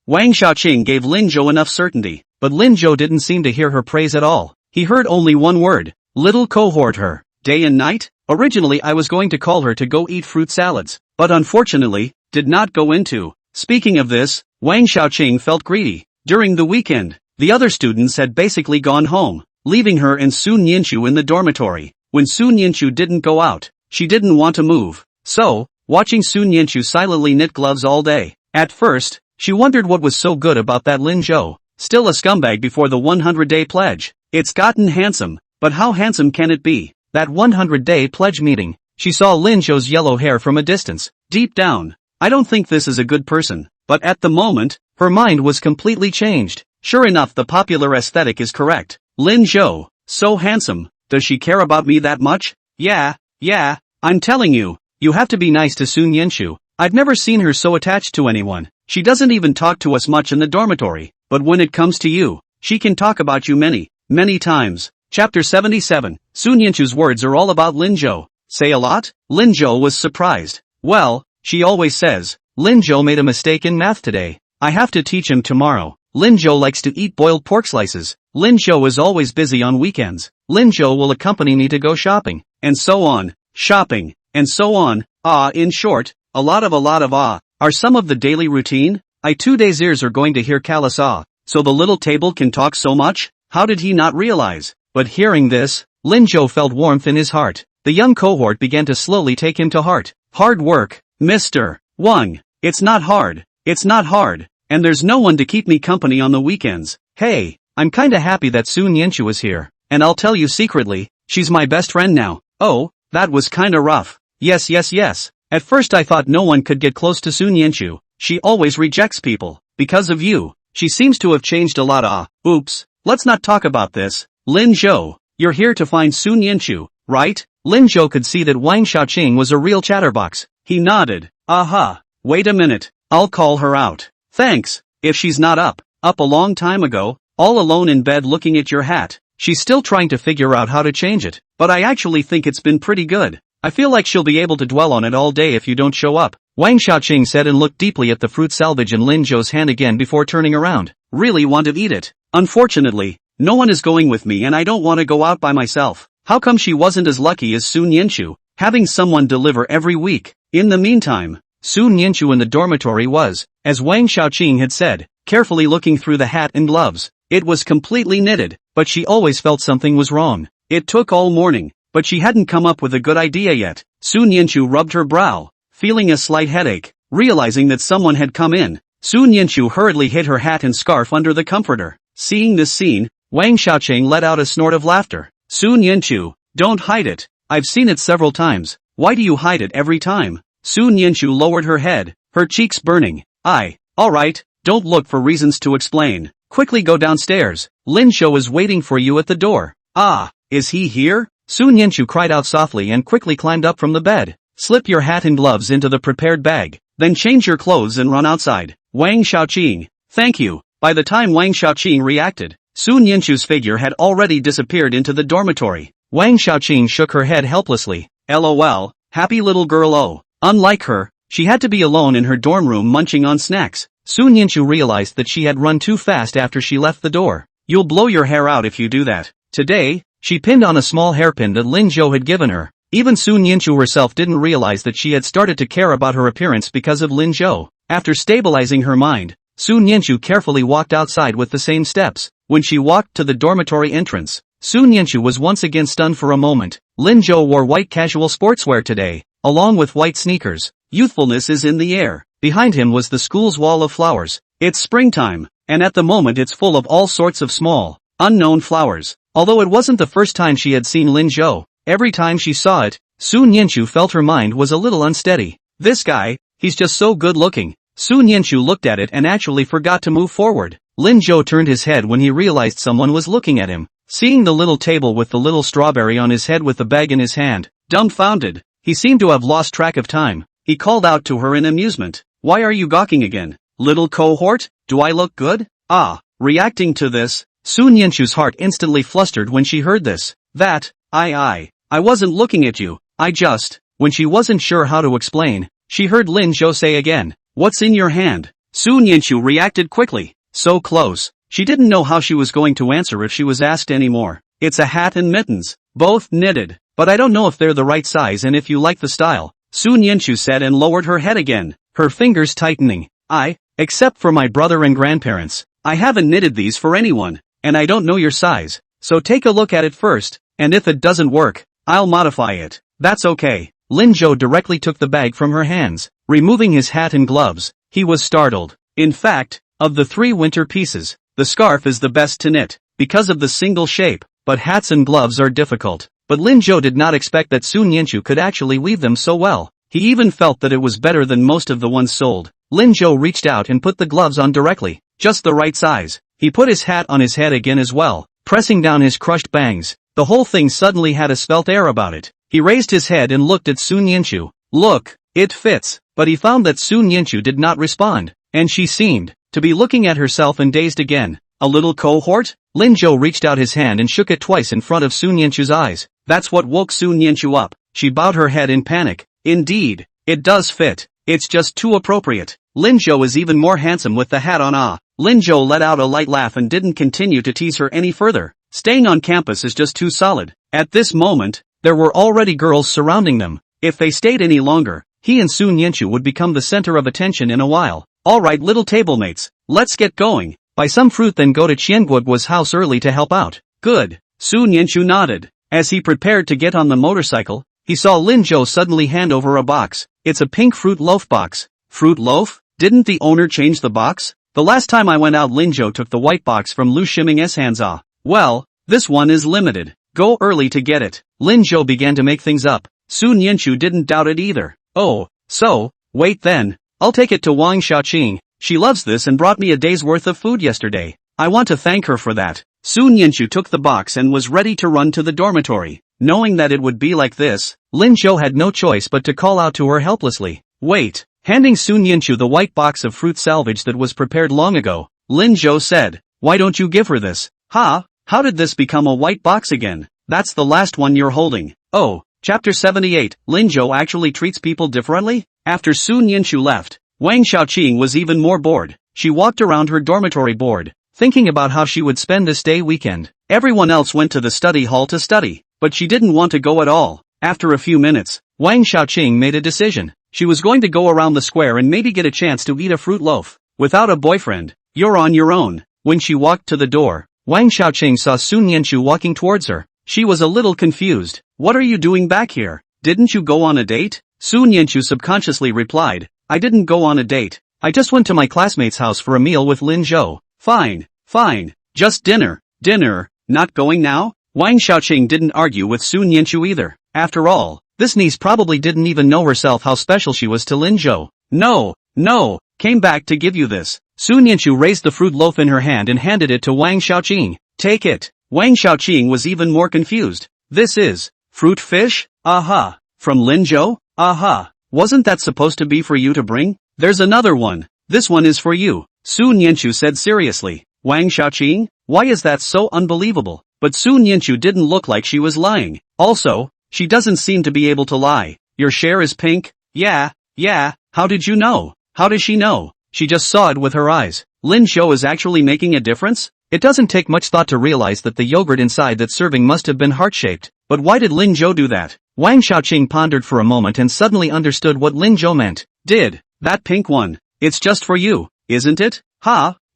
Wang Xiaoqing gave Lin Jo enough certainty, but Lin Jo didn't seem to hear her praise at all. He heard only one word. Little cohort her. Day and night? Originally I was going to call her to go eat fruit salads, but unfortunately, did not go into. Speaking of this, Wang Xiaoqing felt greedy. During the weekend, the other students had basically gone home, leaving her and Sun Yinchu in the dormitory. When Sun Yinchu didn't go out, she didn't want to move. So, watching Sun Yinchu silently knit gloves all day. At first, she wondered what was so good about that Lin Jo, still a scumbag before the 100-day pledge. It's gotten handsome, but how handsome can it be? That 100-day pledge meeting, she saw Lin Jo's yellow hair from a distance. Deep down, I don't think this is a good person. But at the moment, her mind was completely changed. Sure enough, the popular aesthetic is correct. Lin Jo, so handsome. Does she care about me that much? Yeah, I'm telling you, you have to be nice to Sun Yinchu. I've never seen her so attached to anyone. She doesn't even talk to us much in the dormitory. But when it comes to you, she can talk about you many times. Chapter 77. Sun Yinchu's words are all about Lin Jo. Say a lot? Lin Jo was surprised. Well, she always says. Lin Jo made a mistake in math today. I have to teach him tomorrow. Lin Jo likes to eat boiled pork slices. Lin Jo is always busy on weekends. Lin Jo will accompany me to go shopping. And so on. Shopping. And so on. In short, a lot of are some of the daily routine. 2 days ears are going to hear callous so the little table can talk so much? How did he not realize? But hearing this, Lin Jo felt warmth in his heart. The young cohort began to slowly take him to heart. Hard work, Mr. Wang. It's not hard, and there's no one to keep me company on the weekends. Hey, I'm kinda happy that Sun Yinchu is here, and I'll tell you secretly, she's my best friend now. Oh, that was kinda rough. Yes. At first I thought no one could get close to Sun Yinchu. She always rejects people. Because of you, she seems to have changed a lot. Oops, let's not talk about this. Lin Jo, you're here to find Sun Yinchu, right? Lin Jo could see that Wang Xiaoqing was a real chatterbox. He nodded. Aha. Wait a minute, I'll call her out. Thanks. If she's not up a long time ago, all alone in bed looking at your hat. She's still trying to figure out how to change it, but I actually think it's been pretty good. I feel like she'll be able to dwell on it all day if you don't show up. Wang Xiaoqing said and looked deeply at the fruit salvage in Lin Jo's hand again before turning around. Really want to eat it. Unfortunately, no one is going with me and I don't want to go out by myself. How come she wasn't as lucky as Sun Yinchu, having someone deliver every week? In the meantime, Sun Yinchu in the dormitory was, as Wang Xiaoqing had said, carefully looking through the hat and gloves. It was completely knitted, but she always felt something was wrong. It took all morning, but she hadn't come up with a good idea yet. Sun Yinchu rubbed her brow, feeling a slight headache. Realizing that someone had come in, Sun Yinchu hurriedly hid her hat and scarf under the comforter. Seeing this scene, Wang Xiaoqing let out a snort of laughter. Sun Yinchu, don't hide it. I've seen it several times. Why do you hide it every time? Sun Yinchu lowered her head, her cheeks burning. Alright, don't look for reasons to explain. Quickly go downstairs. Lin Jo is waiting for you at the door. Is he here? Sun Yinchu cried out softly and quickly climbed up from the bed. Slip your hat and gloves into the prepared bag, then change your clothes and run outside. Wang Xiaoqing, thank you. By the time Wang Xiaoqing reacted, Sun Yinchu's figure had already disappeared into the dormitory. Wang Xiaoqing shook her head helplessly. LOL, happy little girl. Unlike her, she had to be alone in her dorm room munching on snacks. Sun Yinchu realized that she had run too fast after she left the door. You'll blow your hair out if you do that. Today, she pinned on a small hairpin that Lin Jo had given her. Even Sun Yinchu herself didn't realize that she had started to care about her appearance because of Lin Jo. After stabilizing her mind, Sun Yinchu carefully walked outside with the same steps. When she walked to the dormitory entrance, Sun Yanchu was once again stunned for a moment. Lin Zhou wore white casual sportswear today, along with white sneakers. Youthfulness is in the air. Behind him was the school's wall of flowers. It's springtime, and at the moment it's full of all sorts of small, unknown flowers. Although it wasn't the first time she had seen Lin Zhou, every time she saw it, Sun Yanchu felt her mind was a little unsteady. This guy, he's just so good looking. Sun Yanchu looked at it and actually forgot to move forward. Lin Zhou turned his head when he realized someone was looking at him. Seeing the little table with the little strawberry on his head with the bag in his hand, dumbfounded, he seemed to have lost track of time. He called out to her in amusement. Why are you gawking again? Little cohort, do I look good? Ah, reacting to this, Sun Yanchu's heart instantly flustered when she heard this. I wasn't looking at you, when she wasn't sure how to explain, she heard Lin Zhou say again, what's in your hand? Sun Yanchu reacted quickly. So close. She didn't know how she was going to answer if she was asked anymore. It's a hat and mittens, both knitted, but I don't know if they're the right size and if you like the style, Sun Yanchu said and lowered her head again, her fingers tightening. Except for my brother and grandparents, I haven't knitted these for anyone, and I don't know your size, so take a look at it first, and if it doesn't work, I'll modify it. That's okay. Lin Zhou directly took the bag from her hands, removing his hat and gloves. He was startled. In fact, of the 3 winter pieces, the scarf is the best to knit, because of the single shape, but hats and gloves are difficult. But Lin Zhou did not expect that Sun Yanchu could actually weave them so well. He even felt that it was better than most of the ones sold. Lin Zhou reached out and put the gloves on directly, just the right size. He put his hat on his head again as well, pressing down his crushed bangs. The whole thing suddenly had a svelte air about it. He raised his head and looked at Sun Yanchu. Look, it fits. But he found that Sun Yanchu did not respond, and she seemed to be looking at herself and dazed again. A little cohort? Lin Zhou reached out his hand and shook it twice in front of Sun Yanchu's eyes. That's what woke Sun Yanchu up. She bowed her head in panic. Indeed, it does fit. It's just too appropriate. Lin Zhou is even more handsome with the hat on. Lin Zhou let out a light laugh and didn't continue to tease her any further. Staying on campus is just too solid. At this moment, there were already girls surrounding them. If they stayed any longer, he and Sun Yanchu would become the center of attention in a while. Alright little tablemates, let's get going. Buy some fruit then go to Qianguoguo's house early to help out. Good. Sun Yanchu nodded. As he prepared to get on the motorcycle, he saw Lin Zhou suddenly hand over a box. It's a pink fruit loaf box. Fruit loaf? Didn't the owner change the box? The last time I went out Lin Zhou took the white box from Lu Shiming's hands. Well, this one is limited. Go early to get it. Lin Zhou began to make things up. Sun Yanchu didn't doubt it either. Oh, so, wait then. I'll take it to Wang Xiaoqing. She loves this and brought me a day's worth of food yesterday. I want to thank her for that. Sun Yanchu took the box and was ready to run to the dormitory. Knowing that it would be like this, Lin Zhou had no choice but to call out to her helplessly. Wait. Handing Sun Yanchu the white box of fruit salvage that was prepared long ago, Lin Zhou said, why don't you give her this? How did this become a white box again? That's the last one you're holding. Oh, Chapter 78, Lin Zhou actually treats people differently? After Sun Yanchu left, Wang Xiaoqing was even more bored. She walked around her dormitory bored, thinking about how she would spend this day weekend. Everyone else went to the study hall to study, but she didn't want to go at all. After a few minutes, Wang Xiaoqing made a decision. She was going to go around the square and maybe get a chance to eat a fruit loaf. Without a boyfriend, you're on your own. When she walked to the door, Wang Xiaoqing saw Sun Yanchu walking towards her. She was a little confused. What are you doing back here? Didn't you go on a date? Sun Yanchu subconsciously replied, I didn't go on a date. I just went to my classmate's house for a meal with Lin Zhou. Fine. Just dinner. Not going now? Wang Xiaoqing didn't argue with Sun Yanchu either. After all, this niece probably didn't even know herself how special she was to Lin Zhou. No, came back to give you this. Sun Yanchu raised the fruit loaf in her hand and handed it to Wang Xiaoqing. Take it. Wang Xiaoqing was even more confused. This is fruit fish? Aha. From Lin Zhou? Aha. Wasn't that supposed to be for you to bring? There's another one. This one is for you. Sun Yanchu said seriously. Wang Xiaoqing? Why is that so unbelievable? But Sun Yanchu didn't look like she was lying. Also, she doesn't seem to be able to lie. Your share is pink? Yeah. How did you know? How does she know? She just saw it with her eyes. Lin Zhou is actually making a difference? It doesn't take much thought to realize that the yogurt inside that serving must have been heart-shaped. But why did Lin Zhou do that? Wang Xiaoqing pondered for a moment and suddenly understood what Lin Zhou meant. That pink one. It's just for you, isn't it?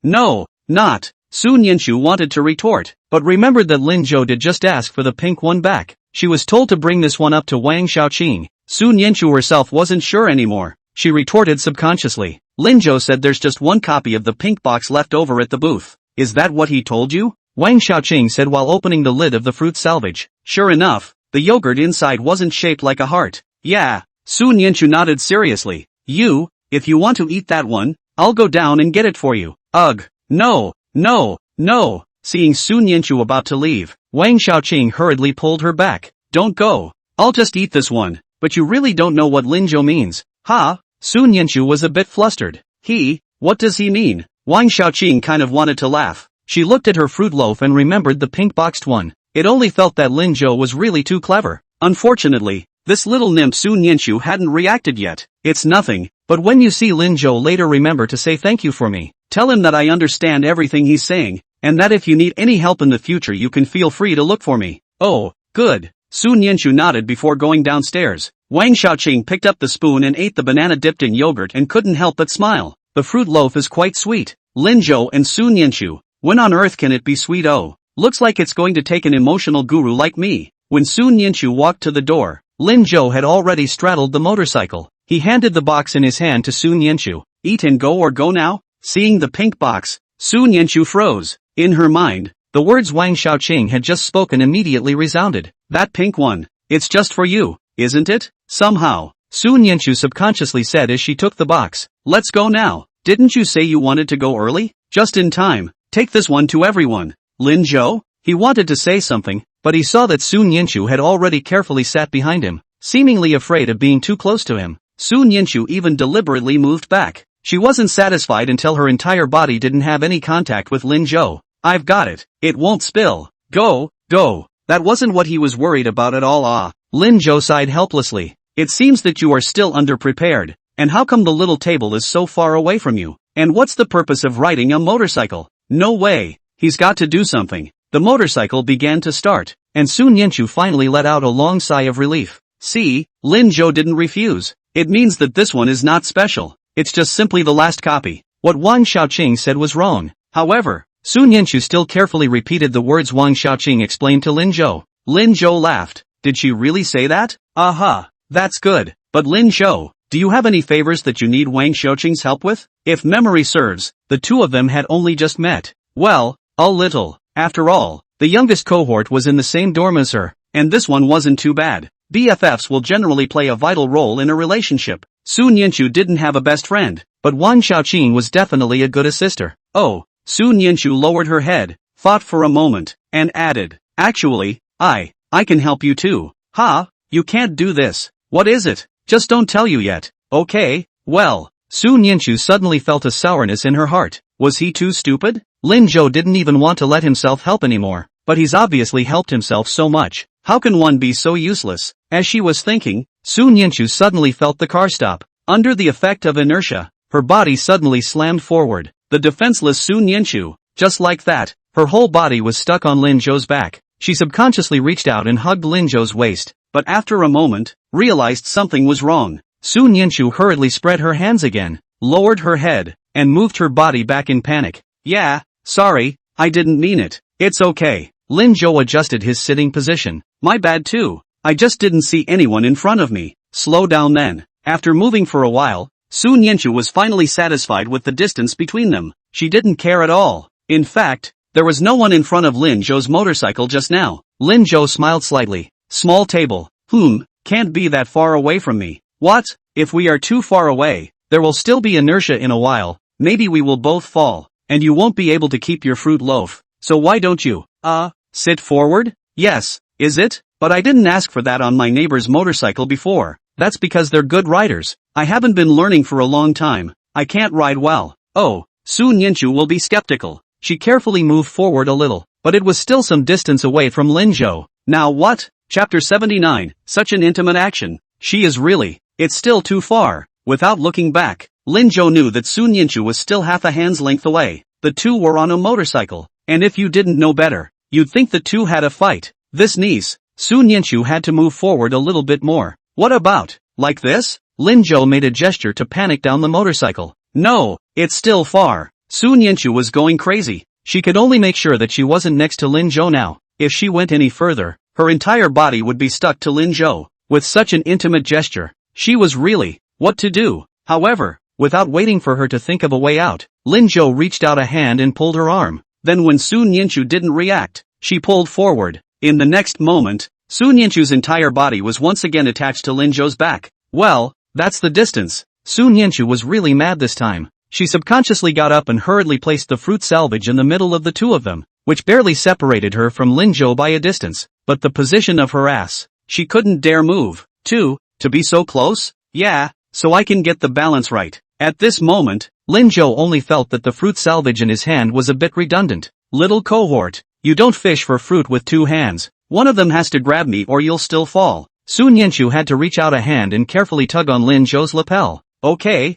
No, not. Sun Yinshu wanted to retort, but remembered that Lin Zhou did just ask for the pink one back. She was told to bring this one up to Wang Xiaoqing. Sun Yinshu herself wasn't sure anymore. She retorted subconsciously. Lin Zhou said there's just one copy of the pink box left over at the booth. Is that what he told you? Wang Xiaoqing said while opening the lid of the fruit salvage. Sure enough, the yogurt inside wasn't shaped like a heart. Yeah. Sun Yinshu nodded seriously. If you want to eat that one, I'll go down and get it for you. Ugh. No. No. Seeing Sun Yinshu about to leave, Wang Xiaoqing hurriedly pulled her back. Don't go. I'll just eat this one. But you really don't know what Lin Zhou means. Huh? Sun Yinshu was a bit flustered. What does he mean? Wang Xiaoqing kind of wanted to laugh. She looked at her fruit loaf and remembered the pink boxed one. It only felt that Lin Zhou was really too clever. Unfortunately, this little nymph Sun Yinshu hadn't reacted yet. It's nothing, but when you see Lin Zhou later remember to say thank you for me. Tell him that I understand everything he's saying, and that if you need any help in the future you can feel free to look for me. Oh, good. Sun Yinshu nodded before going downstairs. Wang Xiaoqing picked up the spoon and ate the banana dipped in yogurt and couldn't help but smile. The fruit loaf is quite sweet. Lin Zhou and Sun Yinshu. When on earth can it be sweet? Oh, looks like it's going to take an emotional guru like me. When Sun Yinshu walked to the door, Lin Zhou had already straddled the motorcycle. He handed the box in his hand to Sun Yinshu. Eat and go or go now? Seeing the pink box, Sun Yinshu froze. In her mind, the words Wang Xiaoqing had just spoken immediately resounded. That pink one, it's just for you, isn't it? Somehow, Sun Yinshu subconsciously said as she took the box. Let's go now. Didn't you say you wanted to go early? Just in time. Take this one to everyone. Lin Zhou? He wanted to say something, but he saw that Sun Yinshu had already carefully sat behind him, seemingly afraid of being too close to him. Sun Yinshu even deliberately moved back. She wasn't satisfied until her entire body didn't have any contact with Lin Zhou. I've got it. It won't spill. Go. That wasn't what he was worried about at all. Lin Zhou sighed helplessly. It seems that you are still underprepared. And how come the little table is so far away from you? And what's the purpose of riding a motorcycle? No way. He's got to do something. The motorcycle began to start, and Sun Yinshu finally let out a long sigh of relief. See, Lin Zhou didn't refuse. It means that this one is not special. It's just simply the last copy. What Wang Xiaoqing said was wrong. However, Sun Yinshu still carefully repeated the words Wang Xiaoqing explained to Lin Zhou. Lin Zhou laughed. Did she really say that? Aha. That's good. But Lin Zhou, do you have any favors that you need Wang Xiaoqing's help with? If memory serves, the two of them had only just met. Well, a little. After all, the youngest cohort was in the same dorm as her, and this one wasn't too bad. BFFs will generally play a vital role in a relationship. Sun Yinshu didn't have a best friend, but Wang Xiaoqing was definitely a good assister. Oh, Sun Yinshu lowered her head, thought for a moment, and added, actually, I can help you too. Ha, you can't do this. What is it? Just don't tell you yet. Okay, well. Sun Yinshu suddenly felt a sourness in her heart. Was he too stupid? Lin Zhou didn't even want to let himself help anymore, but he's obviously helped himself so much. How can one be so useless? As she was thinking, Sun Yinshu suddenly felt the car stop. Under the effect of inertia, her body suddenly slammed forward. The defenseless Sun Yinshu, just like that, her whole body was stuck on Lin Zhou's back. She subconsciously reached out and hugged Lin Zhou's waist, but after a moment, realized something was wrong. Sun Yinshu hurriedly spread her hands again, lowered her head, and moved her body back in panic. Yeah, sorry, I didn't mean it. It's okay. Lin Zhou adjusted his sitting position. My bad too. I just didn't see anyone in front of me. Slow down then. After moving for a while, Sun Yinshu was finally satisfied with the distance between them. She didn't care at all. In fact, there was no one in front of Lin Zhou's motorcycle just now. Lin Zhou smiled slightly. Small table. Can't be that far away from me. What? If we are too far away, there will still be inertia in a while. Maybe we will both fall, and you won't be able to keep your fruit loaf. So why don't you, sit forward? Yes, is it? But I didn't ask for that on my neighbor's motorcycle before. That's because they're good riders. I haven't been learning for a long time. I can't ride well. Oh, Sun Yinshu will be skeptical. She carefully moved forward a little, but it was still some distance away from Lin Zhou. Now what? Chapter 79, such an intimate action. She is really. It's still too far. Without looking back, Lin Zhou knew that Sun Yinshu was still half a hand's length away. The two were on a motorcycle, and if you didn't know better, you'd think the two had a fight. This niece, Sun Yinshu had to move forward a little bit more. What about, like this? Lin Zhou made a gesture to panic down the motorcycle. No, it's still far. Sun Yinshu was going crazy. She could only make sure that she wasn't next to Lin Zhou now. If she went any further, her entire body would be stuck to Lin Zhou. With such an intimate gesture, she was really what to do. However, without waiting for her to think of a way out, Lin Zhou reached out a hand and pulled her arm. Then when Su Nianchu didn't react, she pulled forward. In the next moment, Su Nianchu's entire body was once again attached to Lin Zhou's back. Well, that's the distance. Su Nianchu was really mad this time. She subconsciously got up and hurriedly placed the fruit salvage in the middle of the two of them, which barely separated her from Lin Zhou by a distance. But the position of her ass, she couldn't dare move. To be so close? Yeah, so I can get the balance right. At this moment, Lin Zhou only felt that the fruit salvage in his hand was a bit redundant. Little cohort, you don't fish for fruit with two hands. One of them has to grab me or you'll still fall. Su Nianchu had to reach out a hand and carefully tug on Lin Zhou's lapel. Okay.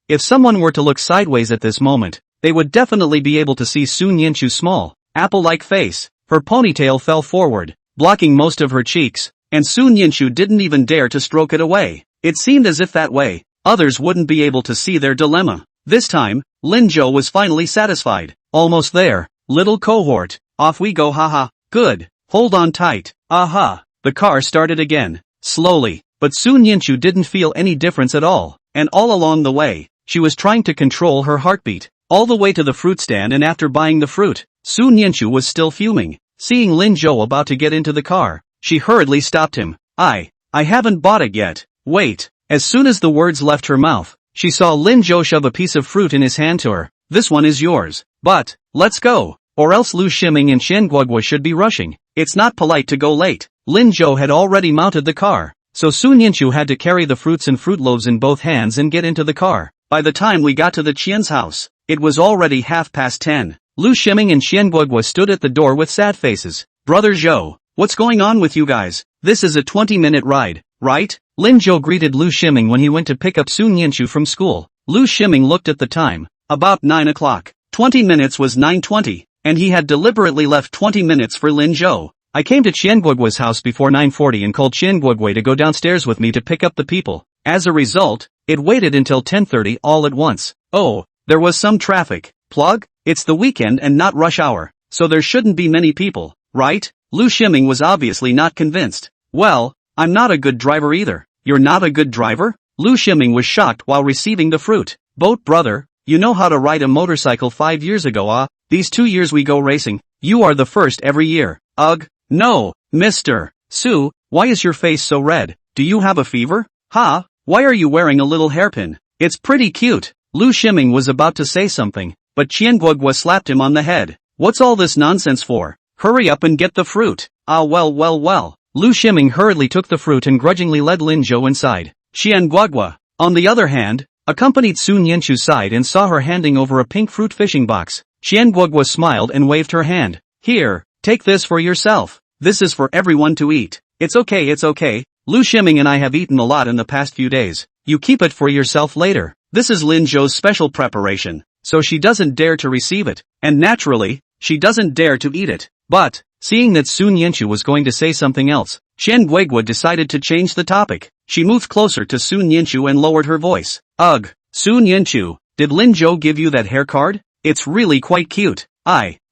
If someone were to look sideways at this moment, they would definitely be able to see Su Nianchu's small, apple-like face. Her ponytail fell forward, blocking most of her cheeks, and Su Nianchu didn't even dare to stroke it away. It seemed as if that way, others wouldn't be able to see their dilemma. This time, Lin Zhou was finally satisfied. Almost there, little cohort, off we go, haha. Good, hold on tight. Aha. The car started again, slowly, but Su Nianchu didn't feel any difference at all, and all along the way, she was trying to control her heartbeat. All the way to the fruit stand, and after buying the fruit, Su Nianchu was still fuming. Seeing Lin Zhou about to get into the car, she hurriedly stopped him. I haven't bought it yet. Wait. As soon as the words left her mouth, she saw Lin Zhou shove a piece of fruit in his hand to her. This one is yours. But, let's go. Or else Lu Ximing and Xian Guogua should be rushing. It's not polite to go late. Lin Zhou had already mounted the car, so Su Nianchu had to carry the fruits and fruit loaves in both hands and get into the car. By the time we got to the Qian's house, it was already 10:30. Lu Ximing and Xian Guogua stood at the door with sad faces. Brother Zhou, what's going on with you guys? This is a 20-minute ride, right? Lin Zhou greeted Lu Ximing when he went to pick up Su Nianchu from school. Lu Ximing looked at the time. About 9 o'clock. 20 minutes was 9:20, and he had deliberately left 20 minutes for Lin Zhou. I came to Qian Guogua's house before 9:40 and called Qian Guogua to go downstairs with me to pick up the people. As a result, it waited until 10:30 all at once. Oh, there was some traffic. Plug? It's the weekend and not rush hour, so there shouldn't be many people, right? Lu Ximing was obviously not convinced. Well, I'm not a good driver either. You're not a good driver? Lu Ximing was shocked while receiving the fruit. Boat brother, you know how to ride a motorcycle 5 years ago, These 2 years we go racing, you are the first every year. Ugh. No, Mr. Su, why is your face so red? Do you have a fever? Ha, why are you wearing a little hairpin? It's pretty cute. Lu Ximing was about to say something, but Qian Guogua slapped him on the head. What's all this nonsense for? Hurry up and get the fruit. Well. Lu Ximing hurriedly took the fruit and grudgingly led Lin Zhou inside. Qian Guogua, on the other hand, accompanied Su Nianchu's side and saw her handing over a pink fruit fishing box. Qian Guogua smiled and waved her hand. Here, take this for yourself. This is for everyone to eat. It's okay. Lu Ximing and I have eaten a lot in the past few days. You keep it for yourself later. This is Lin Zhou's special preparation, so she doesn't dare to receive it, and naturally, she doesn't dare to eat it. But, seeing that Su Nianchu was going to say something else, Qian Guogua decided to change the topic. She moved closer to Su Nianchu and lowered her voice. Ugh, Su Nianchu, did Lin Zhou give you that hair card? It's really quite cute.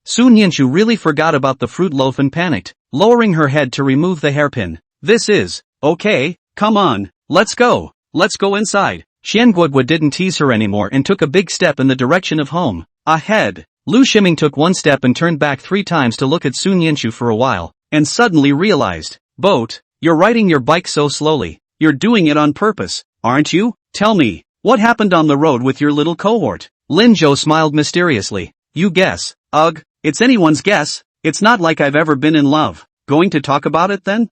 Su Nianchu really forgot about the fruit loaf and panicked, lowering her head to remove the hairpin. This is, okay, come on, let's go inside. Qian Guogua didn't tease her anymore and took a big step in the direction of home. Ahead, Lu Ximing took one step and turned back 3 times to look at Su Nianchu for a while, and suddenly realized, Boat, you're riding your bike so slowly, you're doing it on purpose, aren't you? Tell me, what happened on the road with your little cohort? Lin Zhou smiled mysteriously. You guess. Ugh, it's anyone's guess. It's not like I've ever been in love. Going to talk about it then?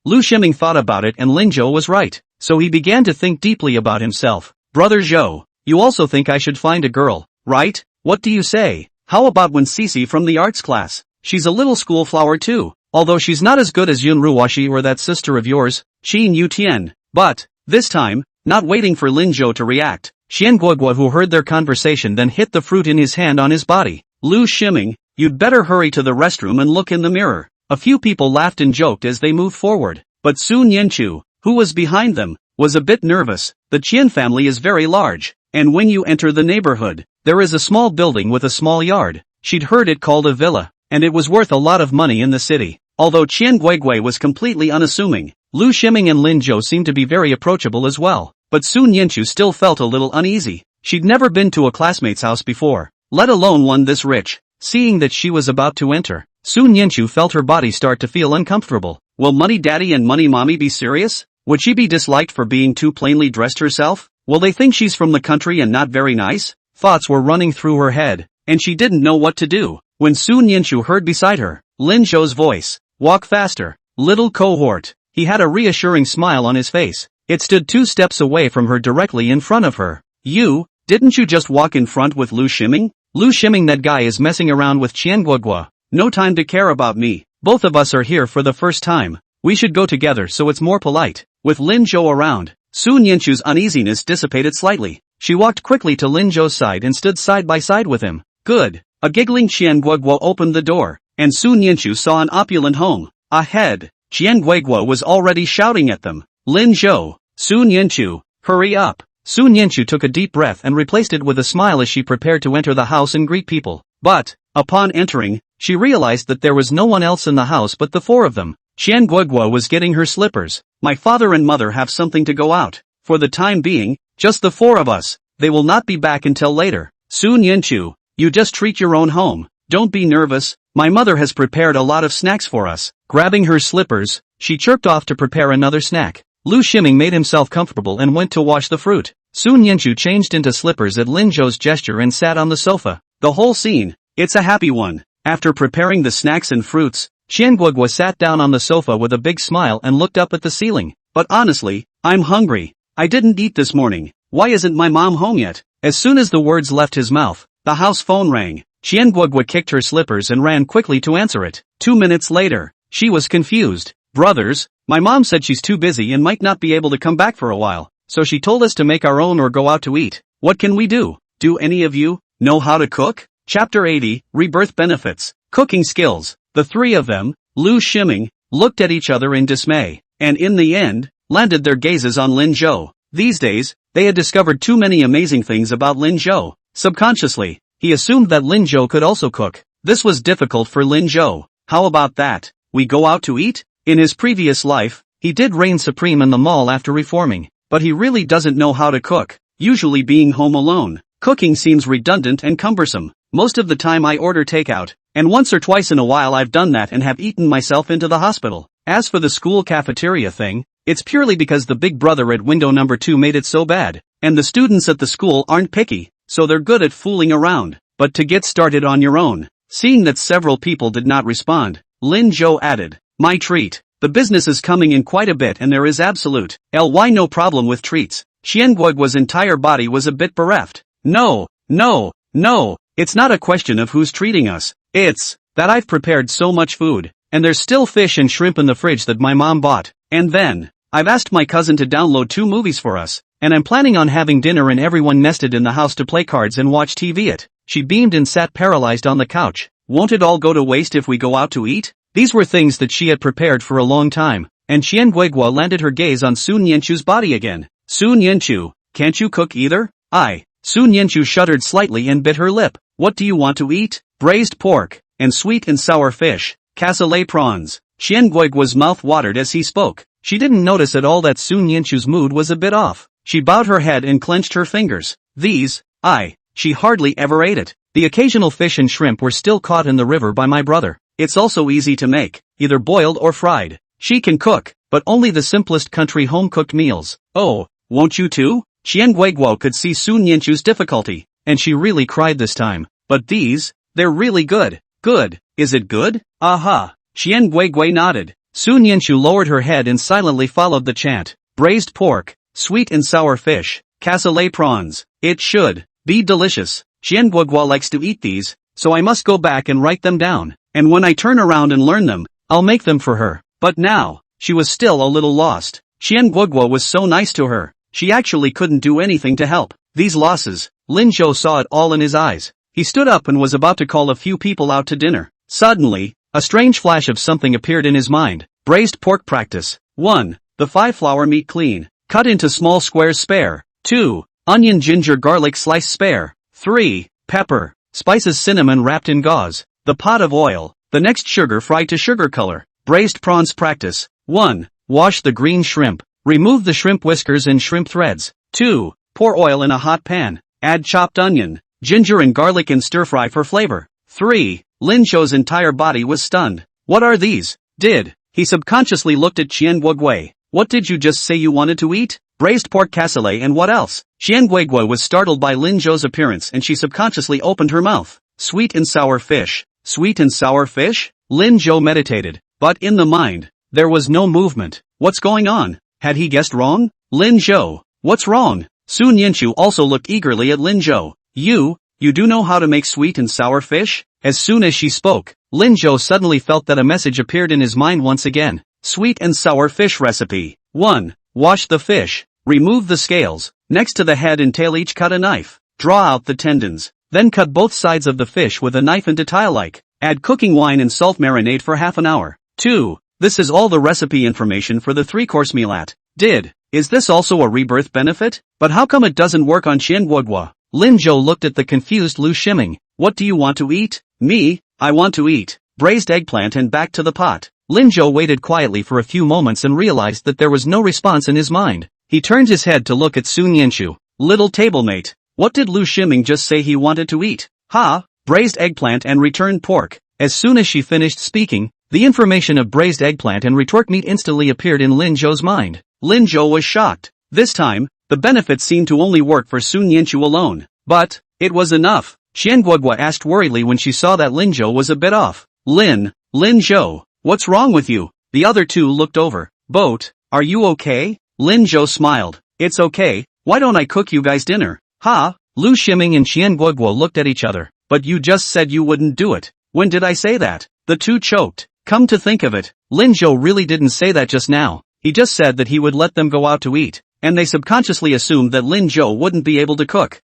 Lu Ximing thought about it and Lin Zhou was right, so he began to think deeply about himself. Brother Zhou, you also think I should find a girl, right? What do you say? How about when Cici from the arts class? She's a little school flower too, although she's not as good as Yun Ruoshi or that sister of yours, Qin Yutian. But, this time, not waiting for Lin Zhou to react, Qian Guogua, who heard their conversation, then hit the fruit in his hand on his body. Lu Ximing, you'd better hurry to the restroom and look in the mirror. A few people laughed and joked as they moved forward, but Su Nianchu, who was behind them, was a bit nervous. The Qian family is very large, and when you enter the neighborhood, there is a small building with a small yard. She'd heard it called a villa, and it was worth a lot of money in the city. Although Qian Guigui was completely unassuming, Lu Ximing and Lin Zhou seemed to be very approachable as well. But Sun Yanchu still felt a little uneasy. She'd never been to a classmate's house before, let alone one this rich. Seeing that she was about to enter, Sun Yanchu felt her body start to feel uncomfortable. Will Money Daddy and Money Mommy be serious? Would she be disliked for being too plainly dressed herself? Will they think she's from the country and not very nice? Thoughts were running through her head, and she didn't know what to do. When Sun Yanchu heard beside her, Lin Zhou's voice, "Walk faster, little cohort." He had a reassuring smile on his face. It stood 2 steps away from her directly in front of her. Didn't you just walk in front with Lu Ximing? Lu Ximing, that guy is messing around with Qian Guigui. No time to care about me. Both of us are here for the first time. We should go together so it's more polite. With Lin Zhou around, Sun Yanchu's uneasiness dissipated slightly. She walked quickly to Lin Zhou's side and stood side by side with him. Good. A giggling Qian Guigui opened the door, and Sun Yanchu saw an opulent home. Ahead, Qian Guigui was already shouting at them. Lin Zhou, Sun Yanchu, hurry up. Sun Yanchu took a deep breath and replaced it with a smile as she prepared to enter the house and greet people. But, upon entering, she realized that there was no one else in the house but the 4 of them. Qian Guigui was getting her slippers. My father and mother have something to go out. For the time being, just the 4 of us. They will not be back until later. Sun Yanchu, you just treat your own home. Don't be nervous. My mother has prepared a lot of snacks for us. Grabbing her slippers, she chirped off to prepare another snack. Lu Ximing made himself comfortable and went to wash the fruit. Sun Yanchu changed into slippers at Lin Zhou's gesture and sat on the sofa. The whole scene, it's a happy one. After preparing the snacks and fruits, Qian Guigui sat down on the sofa with a big smile and looked up at the ceiling. But honestly, I'm hungry. I didn't eat this morning. Why isn't my mom home yet? As soon as the words left his mouth, the house phone rang. Qian Guigui kicked her slippers and ran quickly to answer it. 2 minutes later, she was confused. Brothers, my mom said she's too busy and might not be able to come back for a while, so she told us to make our own or go out to eat. What can we do? Do any of you know how to cook? Chapter 80, Rebirth Benefits. Cooking Skills. The 3 of them, Lu Ximing, looked at each other in dismay, and in the end, landed their gazes on Lin Zhou. These days, they had discovered too many amazing things about Lin Zhou. Subconsciously, he assumed that Lin Zhou could also cook. This was difficult for Lin Zhou. How about that? We go out to eat? In his previous life, he did reign supreme in the mall after reforming, but he really doesn't know how to cook. Usually being home alone, cooking seems redundant and cumbersome. Most of the time I order takeout, and once or twice in a while I've done that and have eaten myself into the hospital. As for the school cafeteria thing, it's purely because the big brother at window number 2 made it so bad, and the students at the school aren't picky, so they're good at fooling around. But to get started on your own, seeing that several people did not respond, Lin Zhou added, my treat. The business is coming in quite a bit and there is absolute no problem with treats. Qian Guigui's entire body was a bit bereft. No, it's not a question of who's treating us. It's that I've prepared so much food, and there's still fish and shrimp in the fridge that my mom bought. And then, I've asked my cousin to download 2 movies for us, and I'm planning on having dinner and everyone nested in the house to play cards and watch TV. She beamed and sat paralyzed on the couch. Won't it all go to waste if we go out to eat? These were things that she had prepared for a long time, and Qian Guigui landed her gaze on Sun Yanchu's body again. Sun Yanchu, can't you cook either? Sun Yanchu shuddered slightly and bit her lip. What do you want to eat? Braised pork, and sweet and sour fish, cassoulet prawns. Qian Guigui's mouth watered as he spoke. She didn't notice at all that Sun Yanchu's mood was a bit off. She bowed her head and clenched her fingers. She hardly ever ate it. The occasional fish and shrimp were still caught in the river by my brother. It's also easy to make, either boiled or fried. She can cook, but only the simplest country home-cooked meals. Oh, won't you too? Qian Guigui could see Sun Yanchu's difficulty, and she really cried this time. But they're really good. Good, is it good? Aha. Qian Guigui nodded. Sun Yanchu lowered her head and silently followed the chant. Braised pork, sweet and sour fish, cassoulet prawns. It should be delicious. Qian Guigui likes to eat these, so I must go back and write them down. And when I turn around and learn them, I'll make them for her. But now, she was still a little lost. Qian Guigui was so nice to her, she actually couldn't do anything to help these losses. Lin Zhou saw it all in his eyes. He stood up and was about to call a few people out to dinner. Suddenly, a strange flash of something appeared in his mind. Braised pork practice. 1. The 5-flour meat clean, cut into small squares spare. 2. Onion ginger garlic slice spare. 3. Pepper, spices cinnamon wrapped in gauze, the pot of oil, the next sugar fried to sugar color, braised prawns practice. 1. Wash the green shrimp. Remove the shrimp whiskers and shrimp threads. 2. Pour oil in a hot pan. Add chopped onion, ginger and garlic and stir fry for flavor. 3. Lin Zhou's entire body was stunned. What are these? He subconsciously looked at Qian Guogui. What did you just say you wanted to eat? Braised pork cassoulet and what else? Qian Guogui was startled by Lin Zhou's appearance and she subconsciously opened her mouth. Sweet and sour fish. Sweet and sour fish? Lin Zhou meditated. But in the mind, there was no movement. What's going on? Had he guessed wrong? Lin Zhou. What's wrong? Sun Yanchu also looked eagerly at Lin Zhou. You do know how to make sweet and sour fish? As soon as she spoke, Lin Zhou suddenly felt that a message appeared in his mind once again. Sweet and sour fish recipe. 1. Wash the fish. Remove the scales. Next to the head and tail each cut a knife. Draw out the tendons. Then cut both sides of the fish with a knife into tile-like. Add cooking wine and salt marinade for half an hour. 2. This is all the recipe information for the 3-course meal at. Is this also a rebirth benefit? But how come it doesn't work on Qian Guogua? Lin Zhou looked at the confused Lu Shiming. What do you want to eat? Me? I want to eat braised eggplant and back to the pot. Lin Zhou waited quietly for a few moments and realized that there was no response in his mind. He turned his head to look at Sun Yanchu. Little tablemate, what did Lu Shiming just say he wanted to eat? Braised eggplant and returned pork. As soon as she finished speaking, the information of braised eggplant and retort meat instantly appeared in Lin Zhou's mind. Lin Zhou was shocked. This time, the benefits seemed to only work for Sun Yanchu alone. But it was enough. Qian Guogua asked worriedly when she saw that Lin Zhou was a bit off. Lin Zhou, what's wrong with you? The other two looked over. Boat, are you okay? Lin Zhou smiled. It's okay, why don't I cook you guys dinner? Lu Shiming and Qian Guogua looked at each other. But you just said you wouldn't do it. When did I say that? The two choked. Come to think of it, Lin Zhou really didn't say that just now. He just said that he would let them go out to eat. And they subconsciously assumed that Lin Zhou wouldn't be able to cook.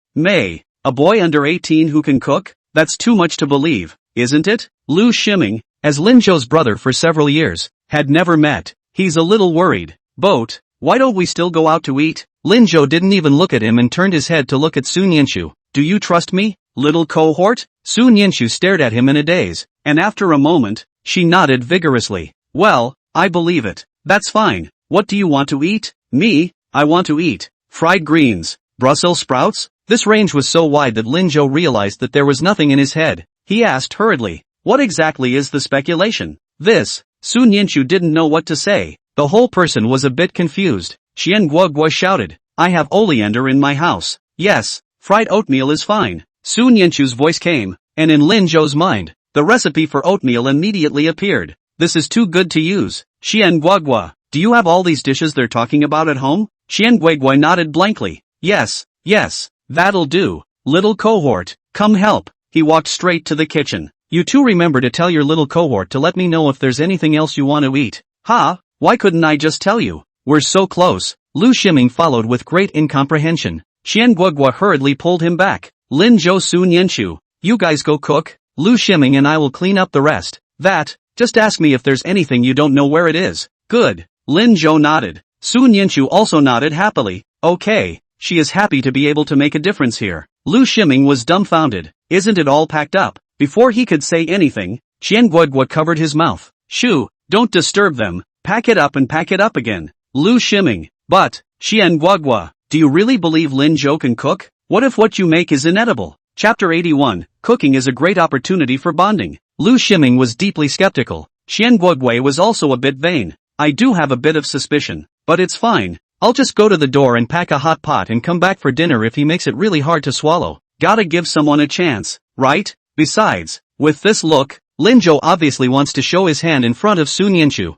A boy under 18 who can cook? That's too much to believe, isn't it? Lu Shiming, as Lin Zhou's brother for several years, had never met. He's a little worried. Boat, why don't we still go out to eat? Lin Zhou didn't even look at him and turned his head to look at Sun Yanchu. Do you trust me, little cohort? Sun Yanchu stared at him in a daze, and after a moment, she nodded vigorously. Well, I believe it. That's fine. What do you want to eat? Me, I want to eat fried greens, Brussels sprouts. This range was so wide that Lin Zhou realized that there was nothing in his head. He asked hurriedly, what exactly is the speculation? This, Sun Yanchu didn't know what to say. The whole person was a bit confused. Qian Guogua shouted, I have oleander in my house. Yes, fried oatmeal is fine. Sun Yanchu's voice came, and in Lin Zhou's mind, the recipe for oatmeal immediately appeared. This is too good to use. Qian Guogua, do you have all these dishes they're talking about at home? Qian Guogua nodded blankly. Yes, that'll do. Little cohort, come help. He walked straight to the kitchen. You two remember to tell your little cohort to let me know if there's anything else you want to eat. Why couldn't I just tell you? We're so close. Lu Shiming followed with great incomprehension. Qian Guogua hurriedly pulled him back. Lin Zhou Sun Yanchu, you guys go cook. Lu Shiming and I will clean up the rest. Just ask me if there's anything you don't know where it is. Good. Lin Zhou nodded. Sun Yanchu also nodded happily. Okay, she is happy to be able to make a difference here. Lu Shiming was dumbfounded. Isn't it all packed up? Before he could say anything, Qian Guogua covered his mouth. Shoo, don't disturb them. Pack it up and pack it up again. Lu Shiming. But, Qian Guogua, do you really believe Lin Zhou can cook? What if what you make is inedible? Chapter 81, Cooking is a great opportunity for bonding. Lu Shiming was deeply skeptical. Qian Guogui was also a bit vain. I do have a bit of suspicion. But it's fine. I'll just go to the door and pack a hot pot and come back for dinner if he makes it really hard to swallow. Gotta give someone a chance, right? Besides, with this look, Lin Zhou obviously wants to show his hand in front of Sun Yanchu.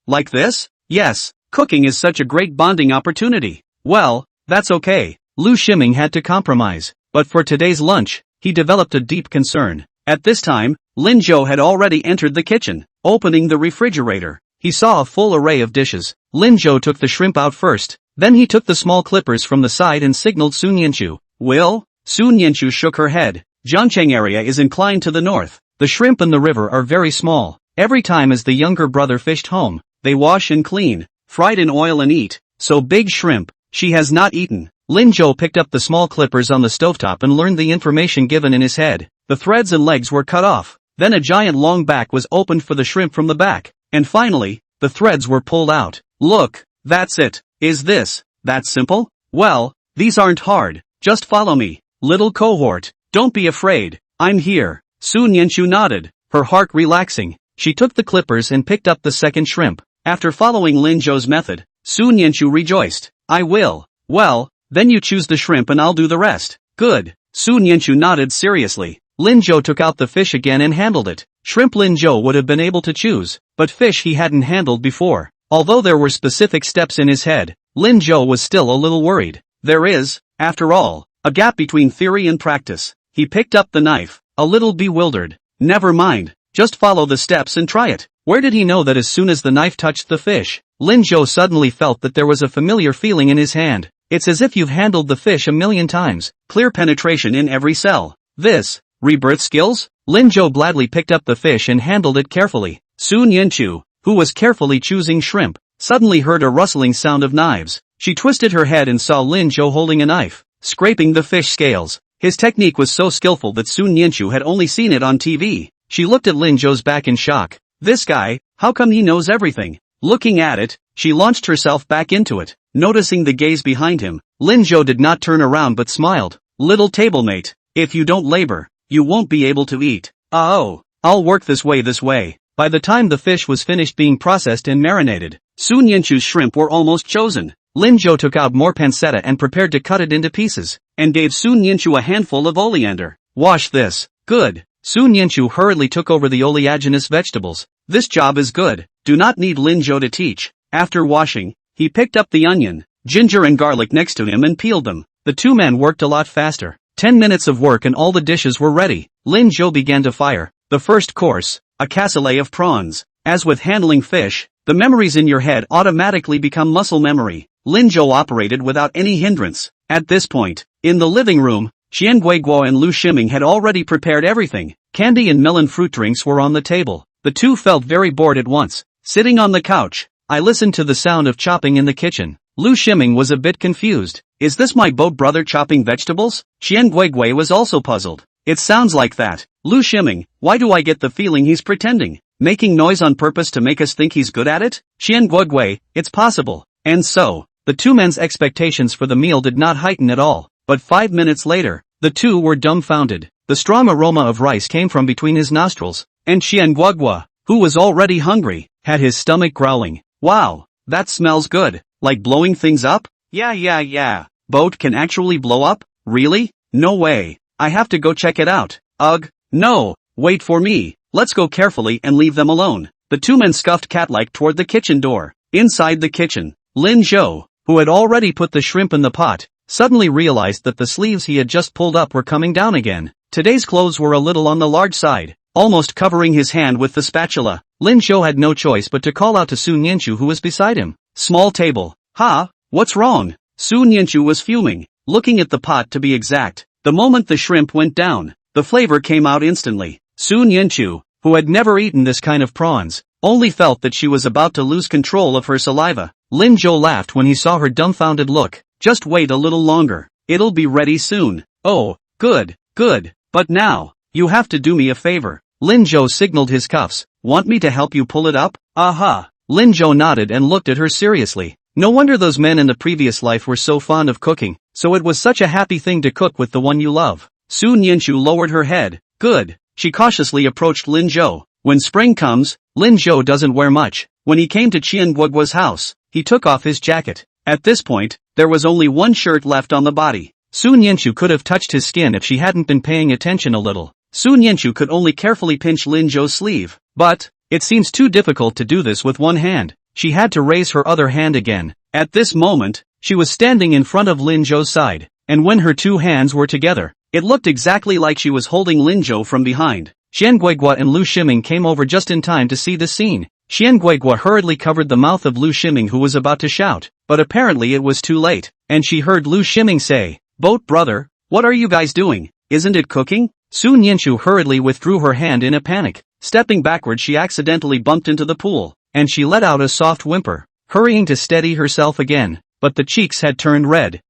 Like this? Yes, cooking is such a great bonding opportunity. Well, that's okay. Lu Shiming had to compromise. But for today's lunch, he developed a deep concern. At this time, Lin Zhou had already entered the kitchen. Opening the refrigerator, he saw a full array of dishes. Lin Zhou took the shrimp out first. Then he took the small clippers from the side and signaled Sun Yanchu. Will? Sun Yanchu shook her head. Zhangcheng area is inclined to the north. The shrimp in the river are very small. Every time as the younger brother fished home, they wash and clean, fried in oil and eat. So big shrimp, she has not eaten. Lin Zhou picked up the small clippers on the stovetop and learned the information given in his head. The threads and legs were cut off. Then a giant long back was opened for the shrimp from the back. And finally, the threads were pulled out. Look, that's it. Is this that simple? Well, these aren't hard. Just follow me. Little cohort, don't be afraid. I'm here. Su Nianchu nodded, her heart relaxing. She took the clippers and picked up the second shrimp. After following Lin Zhou's method, Su Nianchu rejoiced. I will. Well, then you choose the shrimp and I'll do the rest. Good. Su Nianchu nodded seriously. Lin Zhou took out the fish again and handled it. Shrimp Lin Zhou would have been able to choose, but fish he hadn't handled before. Although there were specific steps in his head, Lin Zhou was still a little worried. There is, after all, a gap between theory and practice. He picked up the knife, a little bewildered. Never mind, just follow the steps and try it. Where did he know that as soon as the knife touched the fish, Lin Zhou suddenly felt that there was a familiar feeling in his hand. It's as if you've handled the fish a million times. Clear penetration in every cell. This, rebirth skills? Lin Zhou gladly picked up the fish and handled it carefully. Su Nianchu, who was carefully choosing shrimp, suddenly heard a rustling sound of knives. She twisted her head and saw Lin Zhou holding a knife, scraping the fish scales. His technique was so skillful that Su Nianchu had only seen it on TV. She looked at Lin Zhou's back in shock. This guy, how come he knows everything? Looking at it, she launched herself back into it. Noticing the gaze behind him, Lin Zhou did not turn around but smiled. Little tablemate, if you don't labor, you won't be able to eat. Oh, I'll work this way. By the time the fish was finished being processed and marinated, Su Nianchu's shrimp were almost chosen. Lin Zhou took out more pancetta and prepared to cut it into pieces, and gave Su Nianchu a handful of oleander. Wash this. Good. Su Nianchu hurriedly took over the oleaginous vegetables. This job is good. Do not need Lin Zhou to teach. After washing, he picked up the onion, ginger and garlic next to him and peeled them. The two men worked a lot faster. 10 minutes of work and all the dishes were ready. Lin Zhou began to fire. The first course, a cassoulet of prawns. As with handling fish, the memories in your head automatically become muscle memory. Lin Zhou operated without any hindrance. At this point, in the living room, Qian Guiguo and Lu Shiming had already prepared everything. Candy and melon fruit drinks were on the table. The two felt very bored at once. Sitting on the couch, I listened to the sound of chopping in the kitchen. Lu Shiming was a bit confused. Is this my boat brother chopping vegetables? Qian Guigui was also puzzled. It sounds like that. Lu Shiming, why do I get the feeling he's pretending? Making noise on purpose to make us think he's good at it? Qian Guigui, it's possible. And so, the two men's expectations for the meal did not heighten at all. But 5 minutes later, the two were dumbfounded. The strong aroma of rice came from between his nostrils, and Qian Guigui, who was already hungry, had his stomach growling. Wow, that smells good. Like blowing things up? Yeah. Boat can actually blow up? Really? No way. I have to go check it out. Ugh. No. Wait for me. Let's go carefully and leave them alone. The two men scuffed cat-like toward the kitchen door. Inside the kitchen, Lin Zhou, who had already put the shrimp in the pot, suddenly realized that the sleeves he had just pulled up were coming down again. Today's clothes were a little on the large side, almost covering his hand with the spatula. Lin Zhou had no choice but to call out to Su Nianchu who was beside him. Small table. Ha? What's wrong? Su Nianchu was fuming, looking at the pot to be exact. The moment the shrimp went down, the flavor came out instantly. Su Nianchu, who had never eaten this kind of prawns, only felt that she was about to lose control of her saliva. Lin Zhou laughed when he saw her dumbfounded look. Just wait a little longer. It'll be ready soon. Oh, good. But now, you have to do me a favor. Lin Zhou signaled his cuffs. Want me to help you pull it up? Aha. Lin Zhou nodded and looked at her seriously. No wonder those men in the previous life were so fond of cooking, so it was such a happy thing to cook with the one you love. Su Nianchu lowered her head. Good. She cautiously approached Lin Zhou. When spring comes, Lin Zhou doesn't wear much. When he came to Qian Guiguo's house, he took off his jacket. At this point, there was only one shirt left on the body. Su Nianchu could have touched his skin if she hadn't been paying attention a little. Su Nianchu could only carefully pinch Lin Zhou's sleeve. But, it seems too difficult to do this with one hand. She had to raise her other hand again. At this moment, she was standing in front of Lin Zhou's side, and when her two hands were together, it looked exactly like she was holding Lin Zhou from behind. Qian Guigui and Lu Shiming came over just in time to see the scene. Qian Guigui hurriedly covered the mouth of Lu Shiming who was about to shout, but apparently it was too late, and she heard Lu Shiming say, "Boat brother, what are you guys doing? Isn't it cooking?" Su Nianchu hurriedly withdrew her hand in a panic. Stepping backward she accidentally bumped into the pool, and she let out a soft whimper, hurrying to steady herself again, but the cheeks had turned red.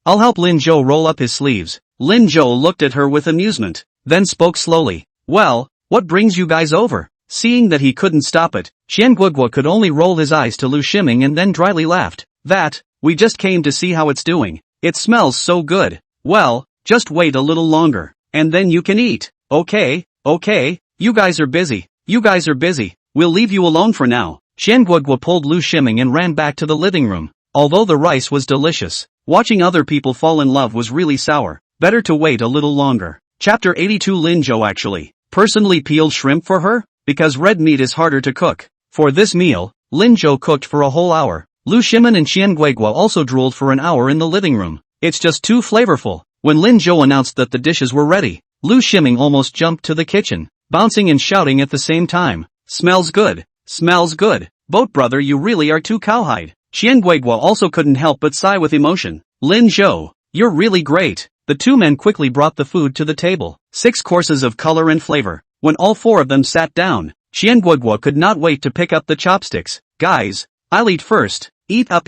I'll help Lin Zhou roll up his sleeves. Lin Zhou looked at her with amusement, then spoke slowly. Well, what brings you guys over? Seeing that he couldn't stop it, Qian Guoguo could only roll his eyes to Lu Shiming and then dryly laughed. We just came to see how it's doing. It smells so good. Well, just wait a little longer, and then you can eat. Okay, you guys are busy. We'll leave you alone for now. Qian Guoguo pulled Lu Shiming and ran back to the living room. Although the rice was delicious, watching other people fall in love was really sour. Better to wait a little longer. Chapter 82. Lin Zhou actually personally peeled shrimp for her, because red meat is harder to cook. For this meal, Lin Zhou cooked for a whole hour. Lu Shiming and Qian Guoguo also drooled for an hour in the living room. It's just too flavorful. When Lin Zhou announced that the dishes were ready, Lu Shiming almost jumped to the kitchen, bouncing and shouting at the same time. Smells good. Boat brother, you really are too cowhide. Qian Guoguo also couldn't help but sigh with emotion. Lin Zhou, you're really great. The two men quickly brought the food to the table. 6 courses of color and flavor. When all 4 of them sat down, Qian Guoguo could not wait to pick up the chopsticks. Guys, I'll eat first. Eat up.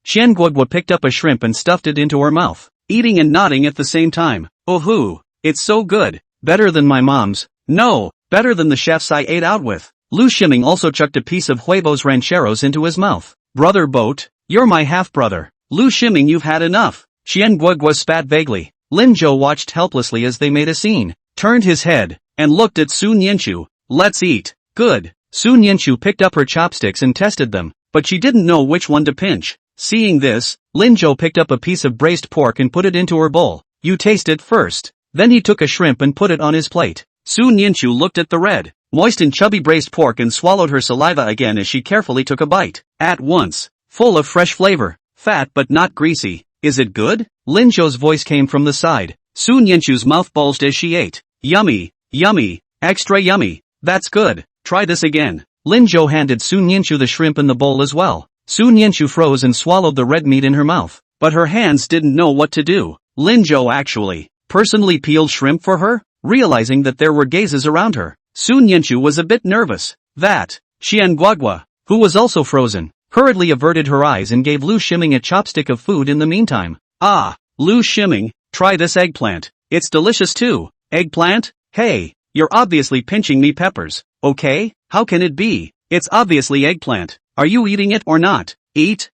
Qian Guoguo picked up a shrimp and stuffed it into her mouth, eating and nodding at the same time. Oh, it's so good. Better than my mom's. No, better than the chef's I ate out with. Lu Shiming also chucked a piece of Huevo's rancheros into his mouth. Brother Boat, you're my half-brother. Lu Shiming, you've had enough. Qian Guoguo spat vaguely. Lin Zhou watched helplessly as they made a scene, turned his head, and looked at Sun Yanchu. Let's eat. Good. Sun Yanchu picked up her chopsticks and tested them, but she didn't know which one to pinch. Seeing this, Lin Zhou picked up a piece of braised pork and put it into her bowl. You taste it first. Then he took a shrimp and put it on his plate. Sun Yanchu looked at the red, moist and chubby braised pork and swallowed her saliva again as she carefully took a bite. At once, full of fresh flavor, fat but not greasy. Is it good? Lin Zhou's voice came from the side. Sun Yanchu's mouth bulged as she ate. Yummy, extra yummy. That's good. Try this again. Lin Zhou handed Sun Yanchu the shrimp in the bowl as well. Sun Yanchu froze and swallowed the red meat in her mouth, but her hands didn't know what to do. Lin Zhou actually personally peeled shrimp for her, realizing that there were gazes around her. Sun Yanchu was a bit nervous. Qian Guoguo, who was also frozen, hurriedly averted her eyes and gave Lu Shiming a chopstick of food in the meantime. Lu Shiming, try this eggplant. It's delicious too. Eggplant? Hey, you're obviously pinching me peppers. Okay, how can it be? It's obviously eggplant. Are you eating it or not? Eat.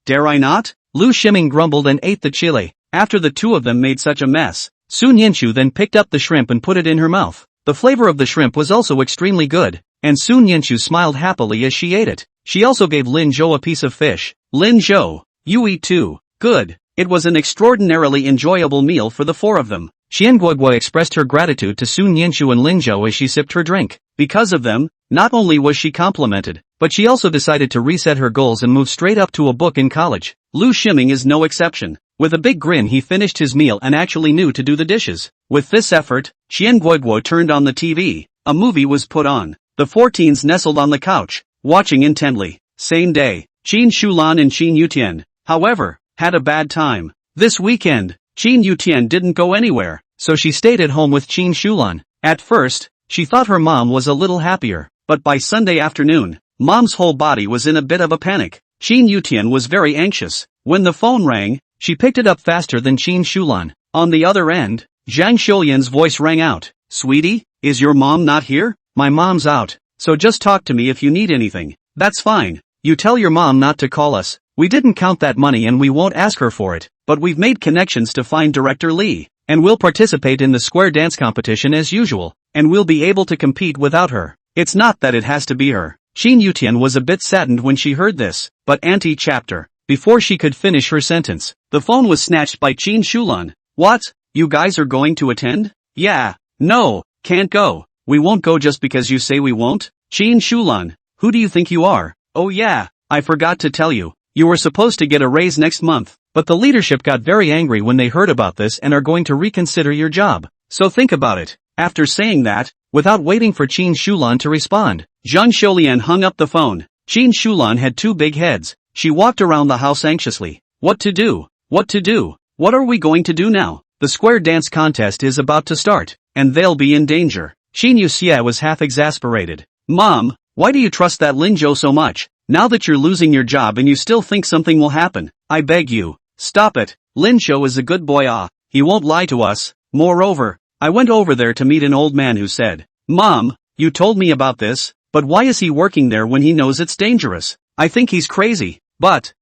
Dare I not? Lu Shiming grumbled and ate the chili. After the two of them made such a mess, Sun Yanchu then picked up the shrimp and put it in her mouth. The flavor of the shrimp was also extremely good, and Sun Yanchu smiled happily as she ate it. She also gave Lin Zhou a piece of fish. Lin Zhou, you eat too. Good. It was an extraordinarily enjoyable meal for the 4 of them. Qian Guoguo expressed her gratitude to Sun Yanchu and Lin Zhou as she sipped her drink. Because of them, not only was she complimented, but she also decided to reset her goals and move straight up to a book in college. Lu Shiming is no exception. With a big grin he finished his meal and actually knew to do the dishes. With this effort, Qian Guoguo turned on the TV. A movie was put on. The 4 teens nestled on the couch, watching intently. Same day, Qin Shulan and Qin Yutian, however, had a bad time. This weekend, Qin Yutian didn't go anywhere, so she stayed at home with Qin Shulan. At first, she thought her mom was a little happier, but by Sunday afternoon, mom's whole body was in a bit of a panic. Qin Yutian was very anxious. When the phone rang, she picked it up faster than Qin Shulan. On the other end, Zhang Xiulian's voice rang out. Sweetie, is your mom not here? My mom's out, so just talk to me if you need anything. That's fine. You tell your mom not to call us. We didn't count that money and we won't ask her for it, but we've made connections to find director Lee, and we'll participate in the square dance competition as usual, and we'll be able to compete without her. It's not that it has to be her. Qin Yutian was a bit saddened when she heard this, but anti-chapter. Before she could finish her sentence, the phone was snatched by Qin Shulan. What? You guys are going to attend? Yeah. No, can't go. We won't go just because you say we won't? Qin Shulan, who do you think you are? Oh yeah, I forgot to tell you. You were supposed to get a raise next month, but the leadership got very angry when they heard about this and are going to reconsider your job. So think about it. After saying that, without waiting for Qin Shulan to respond, Zhang Xiulian hung up the phone. Qin Shulan had 2 big heads. She walked around the house anxiously. What to do? What are we going to do now? The square dance contest is about to start, and they'll be in danger. Qin Yuxia was half exasperated. Mom, why do you trust that Lin Zhou so much? Now that you're losing your job and you still think something will happen, I beg you, stop it. Lin Zhou is a good boy. He won't lie to us. Moreover, I went over there to meet an old man who said, Mom, you told me about this, but why is he working there when he knows it's dangerous? I think he's crazy. But,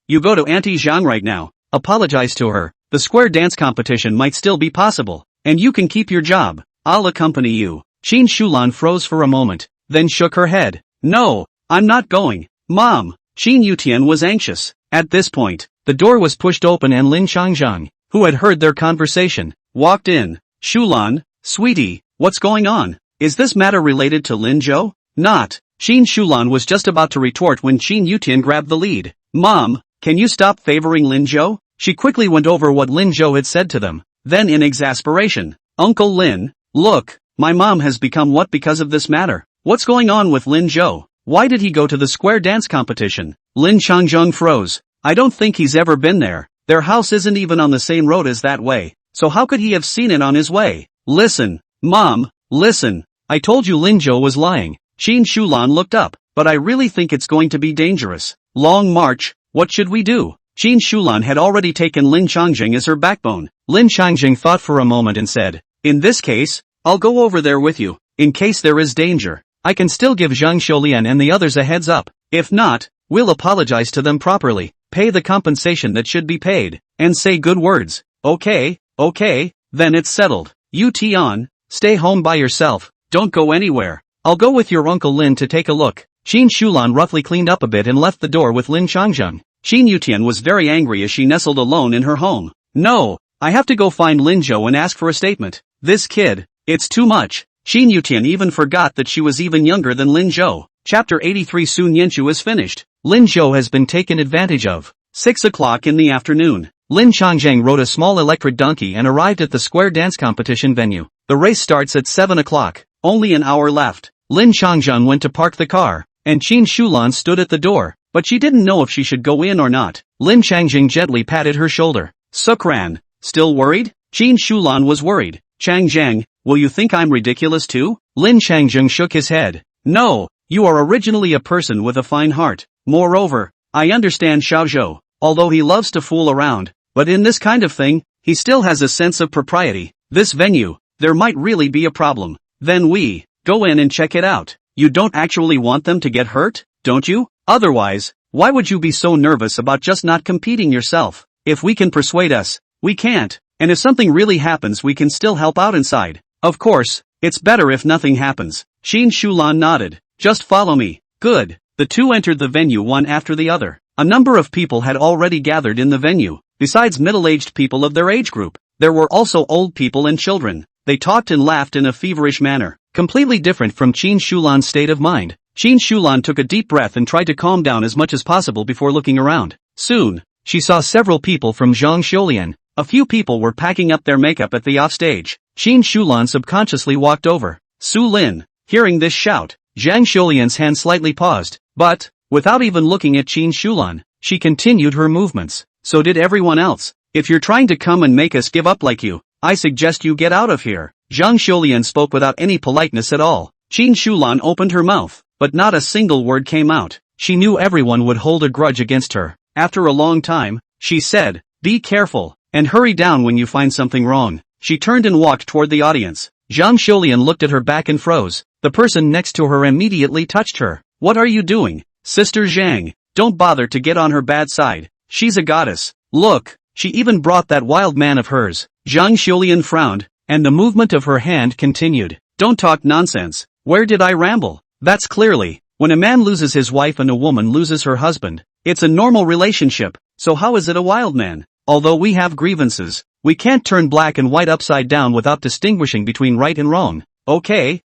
you go to Auntie Zhang right now, apologize to her, the square dance competition might still be possible, and you can keep your job, I'll accompany you. Qin Shulan froze for a moment, then shook her head. No, I'm not going, Mom. Qin Yutian was anxious. At this point, the door was pushed open and Lin Changzhang, who had heard their conversation, walked in. Shulan, sweetie, what's going on? Is this matter related to Lin Zhou? Not. Qin Shulan was just about to retort when Qin Yutian grabbed the lead. Mom, can you stop favoring Lin Zhou? She quickly went over what Lin Zhou had said to them. Then in exasperation, Uncle Lin, look, my mom has become what because of this matter? What's going on with Lin Zhou? Why did he go to the square dance competition? Lin Changzheng froze. I don't think he's ever been there. Their house isn't even on the same road as that way. So how could he have seen it on his way? Listen, Mom, listen. I told you Lin Zhou was lying. Qin Shulan looked up. But I really think it's going to be dangerous. Long march, what should we do? Qin Shulan had already taken Lin Changjing as her backbone. Lin Changjing thought for a moment and said, in this case, I'll go over there with you. In case there is danger, I can still give Zhang Xiulian and the others a heads up. If not, we'll apologize to them properly, pay the compensation that should be paid, and say good words. Okay, then it's settled. You Tian, stay home by yourself, don't go anywhere. I'll go with your Uncle Lin to take a look. Qin Shulan roughly cleaned up a bit and left the door with Lin Changjing. Qin Yutian was very angry as she nestled alone in her home. No, I have to go find Lin Zhou and ask for a statement. This kid, it's too much. Qin Yutian even forgot that she was even younger than Lin Zhou. Chapter 83 Sun Yanchu is finished. Lin Zhou has been taken advantage of. 6 o'clock in the afternoon. Lin Changjing rode a small electric donkey and arrived at the square dance competition venue. The race starts at 7 o'clock. Only an hour left. Lin Changjing went to park the car, and Qin Shulan stood at the door, but she didn't know if she should go in or not. Lin Changjing gently patted her shoulder. Sukran, still worried? Qin Shulan was worried. Changjing, will you think I'm ridiculous too? Lin Changjing shook his head. No, you are originally a person with a fine heart. Moreover, I understand Xiaozhou, although he loves to fool around, but in this kind of thing, he still has a sense of propriety. This venue, there might really be a problem. Then we go in and check it out. You don't actually want them to get hurt, don't you? Otherwise, why would you be so nervous about just not competing yourself? If we can persuade us, we can't. And if something really happens we can still help out inside. Of course, it's better if nothing happens. Qin Shulan nodded. Just follow me. Good. The two entered the venue one after the other. A number of people had already gathered in the venue. Besides middle-aged people of their age group, there were also old people and children. They talked and laughed in a feverish manner, completely different from Qin Shulan's state of mind. Qin Shulan took a deep breath and tried to calm down as much as possible before looking around. Soon, she saw several people from Zhang Xiulian. A few people were packing up their makeup at the offstage. Qin Shulan subconsciously walked over. Su Lin, hearing this shout, Zhang Xiulian's hand slightly paused, but, without even looking at Qin Shulan, she continued her movements. So did everyone else. If you're trying to come and make us give up like you, I suggest you get out of here. Zhang Xiulian spoke without any politeness at all. Qin Shulan opened her mouth, but not a single word came out. She knew everyone would hold a grudge against her. After a long time, she said, be careful, and hurry down when you find something wrong. She turned and walked toward the audience. Zhang Xiulian looked at her back and froze. The person next to her immediately touched her. What are you doing? Sister Zhang, don't bother to get on her bad side. She's a goddess. Look, she even brought that wild man of hers. Zhang Xiulian frowned, and the movement of her hand continued. Don't talk nonsense. Where did I ramble? That's clearly, when a man loses his wife and a woman loses her husband, it's a normal relationship, so how is it a wild man? Although we have grievances, we can't turn black and white upside down without distinguishing between right and wrong. Okay.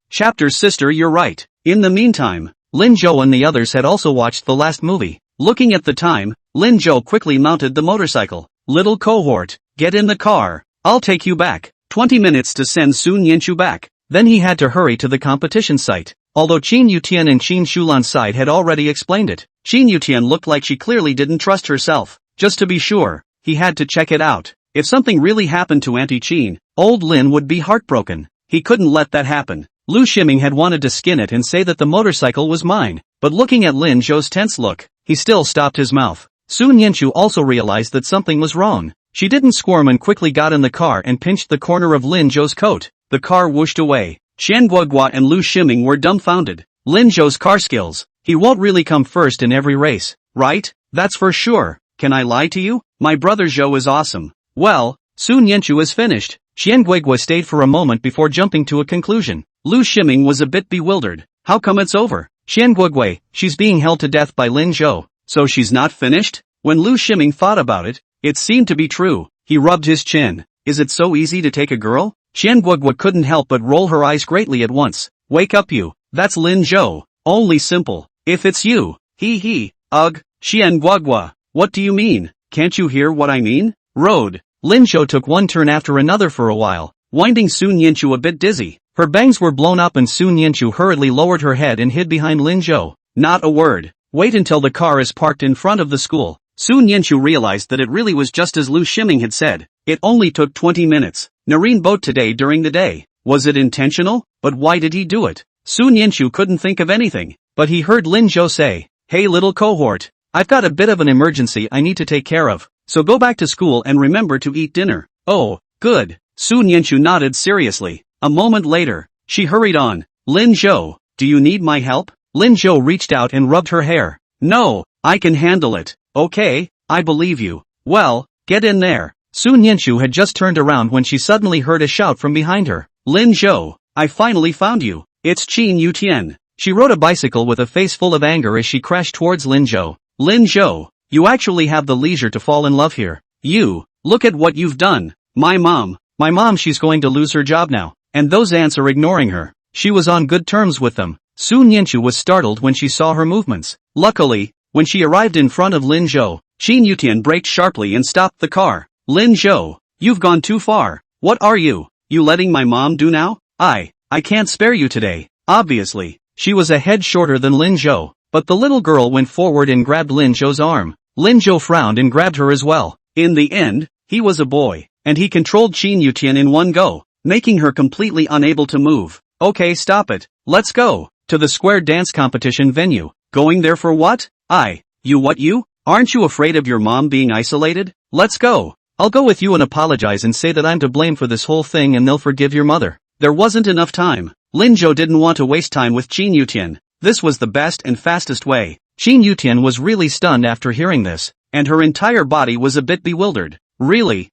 Chapter sister, you're right. In the meantime, Lin Zhou and the others had also watched the last movie. Looking at the time, Lin Zhou quickly mounted the motorcycle. Little cohort, get in the car. I'll take you back. 20 minutes to send Sun Yanchu back. Then he had to hurry to the competition site. Although Qin Yutian and Qin Shulan's side had already explained it, Qin Yutian looked like she clearly didn't trust herself. Just to be sure, he had to check it out. If something really happened to Auntie Qin, old Lin would be heartbroken. He couldn't let that happen. Lu Shiming had wanted to skin it and say that the motorcycle was mine, but looking at Lin Zhou's tense look, he still stopped his mouth. Soon Yenshu also realized that something was wrong. She didn't squirm and quickly got in the car and pinched the corner of Lin Zhou's coat. The car whooshed away. Xian Guoguo and Lu Ximing were dumbfounded. Lin Zhou's car skills. He won't really come first in every race, right? That's for sure. Can I lie to you? My brother Zhou is awesome. Well, Soon Yenshu is finished. Xian Guoguo stayed for a moment before jumping to a conclusion. Lu Ximing was a bit bewildered. How come it's over? Xian Guoguo, she's being held to death by Lin Zhou. So she's not finished? When Lu Ximing thought about it, it seemed to be true. He rubbed his chin. Is it so easy to take a girl? Xian Guoguo couldn't help but roll her eyes greatly at once. Wake up you. That's Lin Zhou. Only simple. If it's you. He. Ugh. Xian Guoguo. What do you mean? Can't you hear what I mean? Road. Lin Zhou took one turn after another for a while, winding Soon Yenshu a bit dizzy. Her bangs were blown up and Soon Yenshu hurriedly lowered her head and hid behind Lin Zhou. Not a word. Wait until the car is parked in front of the school. Soon Yenshu realized that it really was just as Lu Ximing had said. It only took 20 minutes. Nareen boat today during the day. Was it intentional? But why did he do it? Soon Yenshu couldn't think of anything. But he heard Lin Zhou say, "Hey little cohort. I've got a bit of an emergency I need to take care of. So go back to school and remember to eat dinner." Oh, good. Soon Yenshu nodded seriously. A moment later, she hurried on. Lin Zhou, do you need my help? Lin Zhou reached out and rubbed her hair. No, I can handle it. Okay, I believe you. Well, get in there. Soon Yenshu had just turned around when she suddenly heard a shout from behind her. Lin Zhou, I finally found you. It's Qin Yutian. She rode a bicycle with a face full of anger as she crashed towards Lin Zhou. Lin Zhou, you actually have the leisure to fall in love here. You, look at what you've done. My mom, she's going to lose her job now. And those ants are ignoring her. She was on good terms with them. Soon Yenshu was startled when she saw her movements. Luckily, when she arrived in front of Lin Zhou, Qin Yutian braked sharply and stopped the car. Lin Zhou, you've gone too far. What are you letting my mom do now? I can't spare you today. Obviously, she was a head shorter than Lin Zhou, but the little girl went forward and grabbed Lin Zhou's arm. Lin Zhou frowned and grabbed her as well. In the end, he was a boy, and he controlled Qin Yutian in one go, making her completely unable to move. Okay, stop it. Let's go to the square dance competition venue. Going there for what? You? Aren't you afraid of your mom being isolated? Let's go. I'll go with you and apologize and say that I'm to blame for this whole thing and they'll forgive your mother. There wasn't enough time. Lin Zhou didn't want to waste time with Qin Yutian. This was the best and fastest way. Qin Yutian was really stunned after hearing this, and her entire body was a bit bewildered. Really?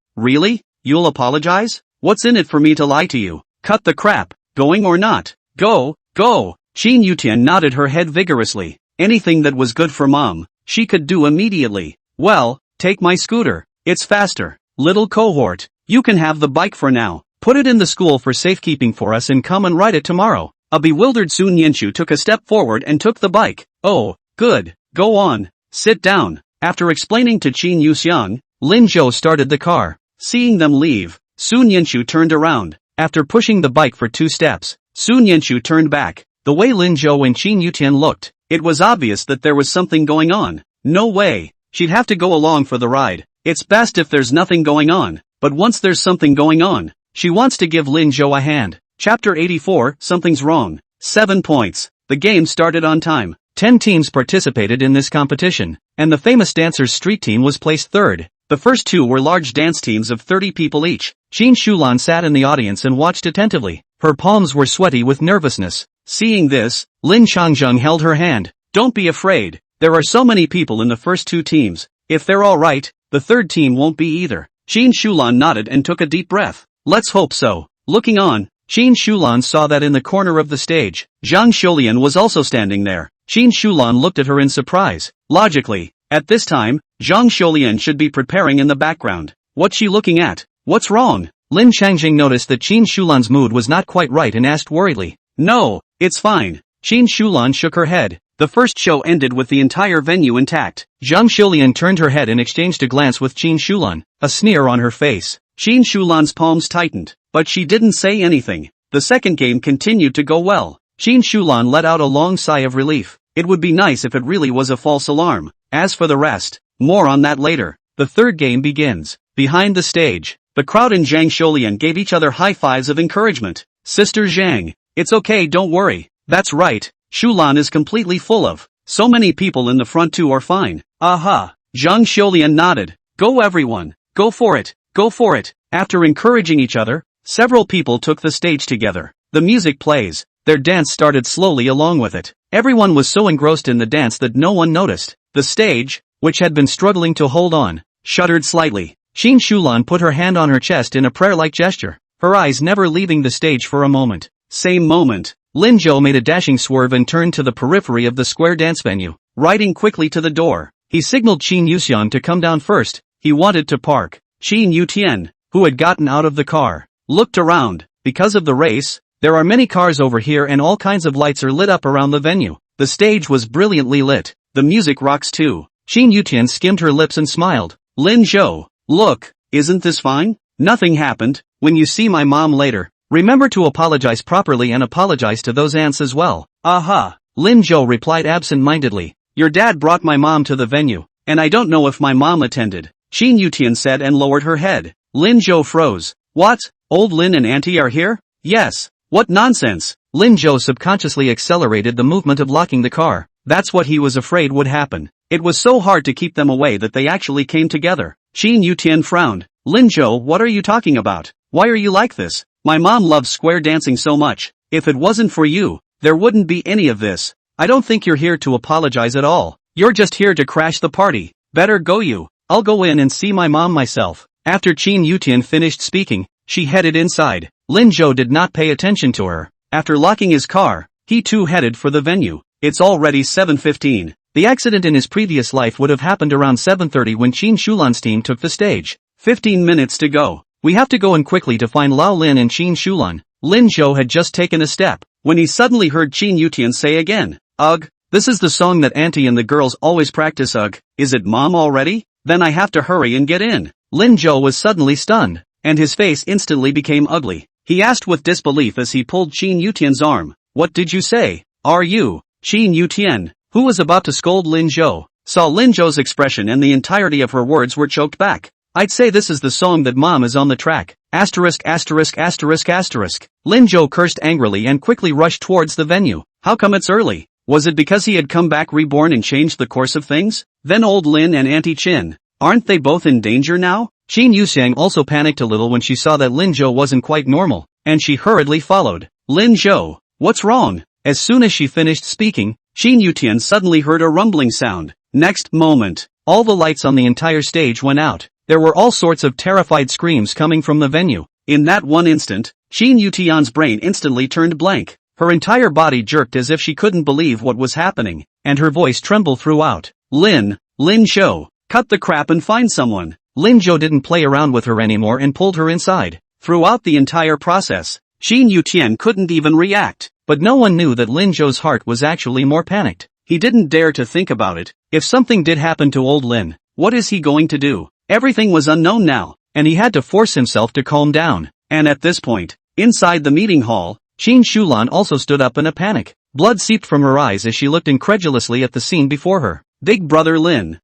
You'll apologize? What's in it for me to lie to you? Cut the crap. Going or not? Go. Qin Yutian nodded her head vigorously. Anything that was good for mom, she could do immediately. Well, take my scooter. It's faster. Little cohort, you can have the bike for now. Put it in the school for safekeeping for us and come and ride it tomorrow. A bewildered Soon Yenshu took a step forward and took the bike. Oh, good. Go on. Sit down. After explaining to Qin Yuxiang, Lin Zhou started the car. Seeing them leave, Soon Yenshu turned around. After pushing the bike for 2 steps, Soon Yenshu turned back. The way Lin Zhou and Qin Yutian looked, it was obvious that there was something going on. No way. She'd have to go along for the ride. It's best if there's nothing going on, but once there's something going on, she wants to give Lin Zhou a hand. Chapter 84, Something's Wrong. 7 points. The game started on time. 10 teams participated in this competition, and the famous dancers street team was placed third. The first 2 were large dance teams of 30 people each. Qin Shulan sat in the audience and watched attentively. Her palms were sweaty with nervousness. Seeing this, Lin Changjung held her hand. Don't be afraid. There are so many people in the first 2 teams. If they're all right, the third team won't be either. Qin Shulan nodded and took a deep breath. Let's hope so. Looking on, Qin Shulan saw that in the corner of the stage, Zhang Xiulian was also standing there. Qin Shulan looked at her in surprise. Logically, at this time, Zhang Xiulian should be preparing in the background. What's she looking at? What's wrong? Lin Changjing noticed that Qin Shulan's mood was not quite right and asked worriedly. No, it's fine. Qin Shulan shook her head. The first show ended with the entire venue intact. Zhang Xiulian turned her head and exchanged a glance with Qin Shulan, a sneer on her face. Qin Shulan's palms tightened, but she didn't say anything. The second game continued to go well. Qin Shulan let out a long sigh of relief. It would be nice if it really was a false alarm. As for the rest, more on that later. The third game begins. Behind the stage, the crowd and Zhang Xiulian gave each other high fives of encouragement. Sister Zhang, it's okay, don't worry. That's right. Shulan is completely full of. So many people in the front too are fine. Aha. Zhang Xiulian nodded. Go everyone, go for it, go for it. After encouraging each other, several people took the stage together. The music plays. Their dance started slowly along with it. Everyone was so engrossed in the dance that no one noticed. The stage, which had been struggling to hold on, shuddered slightly. Qin Shulan put her hand on her chest in a prayer-like gesture, her eyes never leaving the stage for a moment. Same moment, Lin Zhou made a dashing swerve and turned to the periphery of the square dance venue, riding quickly to the door. He signaled Qin Yuxian to come down first. He wanted to park. Qin Yutian, who had gotten out of the car, looked around. Because of the race, there are many cars over here and all kinds of lights are lit up around the venue. The stage was brilliantly lit. The music rocks too. Qin Yutian skimmed her lips and smiled. Lin Zhou, look, isn't this fine? Nothing happened. When you see my mom later, remember to apologize properly and apologize to those ants as well. Aha. Lin Zhou replied absent-mindedly. Your dad brought my mom to the venue, and I don't know if my mom attended. Qin Yutian said and lowered her head. Lin Zhou froze. What? Old Lin and Auntie are here? Yes. What nonsense. Lin Zhou subconsciously accelerated the movement of locking the car. That's what he was afraid would happen. It was so hard to keep them away that they actually came together. Qin Yutian frowned. Lin Zhou, what are you talking about? Why are you like this? My mom loves square dancing so much. If it wasn't for you, there wouldn't be any of this. I don't think you're here to apologize at all. You're just here to crash the party. Better go you. I'll go in and see my mom myself. After Qin Yutian finished speaking, she headed inside. Lin Zhou did not pay attention to her. After locking his car, he too headed for the venue. It's already 7:15. The accident in his previous life would have happened around 7:30 when Qin Shulan's team took the stage. 15 minutes to go. We have to go in quickly to find Lao Lin and Qin Shulan. Lin Zhou had just taken a step, when he suddenly heard Qin Yutian say again, Ugh, this is the song that Auntie and the girls always practice. Ugh, is it mom already? Then I have to hurry and get in. Lin Zhou was suddenly stunned, and his face instantly became ugly. He asked with disbelief as he pulled Qin Yutian's arm. What did you say? Are you? Qin Yutian, who was about to scold Lin Zhou, saw Lin Zhou's expression and the entirety of her words were choked back. I'd say this is the song that mom is on the track. Asterisk asterisk asterisk asterisk. Lin Zhou cursed angrily and quickly rushed towards the venue. How come it's early? Was it because he had come back reborn and changed the course of things? Then old Lin and Auntie Qin, aren't they both in danger now? Qin Yuxiang also panicked a little when she saw that Lin Zhou wasn't quite normal, and she hurriedly followed. Lin Zhou, what's wrong? As soon as she finished speaking, Qin Yutian suddenly heard a rumbling sound. Next moment, all the lights on the entire stage went out. There were all sorts of terrified screams coming from the venue. In that one instant, Qin Yutian's brain instantly turned blank. Her entire body jerked as if she couldn't believe what was happening, and her voice trembled throughout. Lin Zhou, cut the crap and find someone. Lin Zhou didn't play around with her anymore and pulled her inside. Throughout the entire process, Qin Yutian couldn't even react. But no one knew that Lin Zhou's heart was actually more panicked. He didn't dare to think about it. If something did happen to old Lin, what is he going to do? Everything was unknown now, and he had to force himself to calm down. And at this point, inside the meeting hall, Qin Shulan also stood up in a panic. Blood seeped from her eyes as she looked incredulously at the scene before her. Big brother Lin,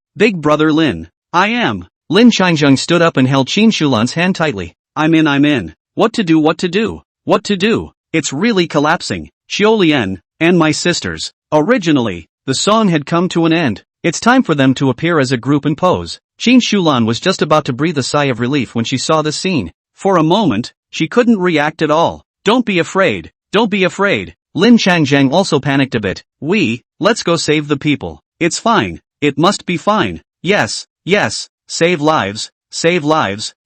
I am. Lin Qingzheng stood up and held Qin Shulan's hand tightly. I'm in. What to do? It's really collapsing. Xiaolian, and my sisters. Originally, the song had come to an end. It's time for them to appear as a group and pose. Qin Shulan was just about to breathe a sigh of relief when she saw the scene. For a moment, she couldn't react at all. Don't be afraid. Lin Changzheng also panicked a bit. Let's go save the people. It's fine. It must be fine. Yes. Save lives.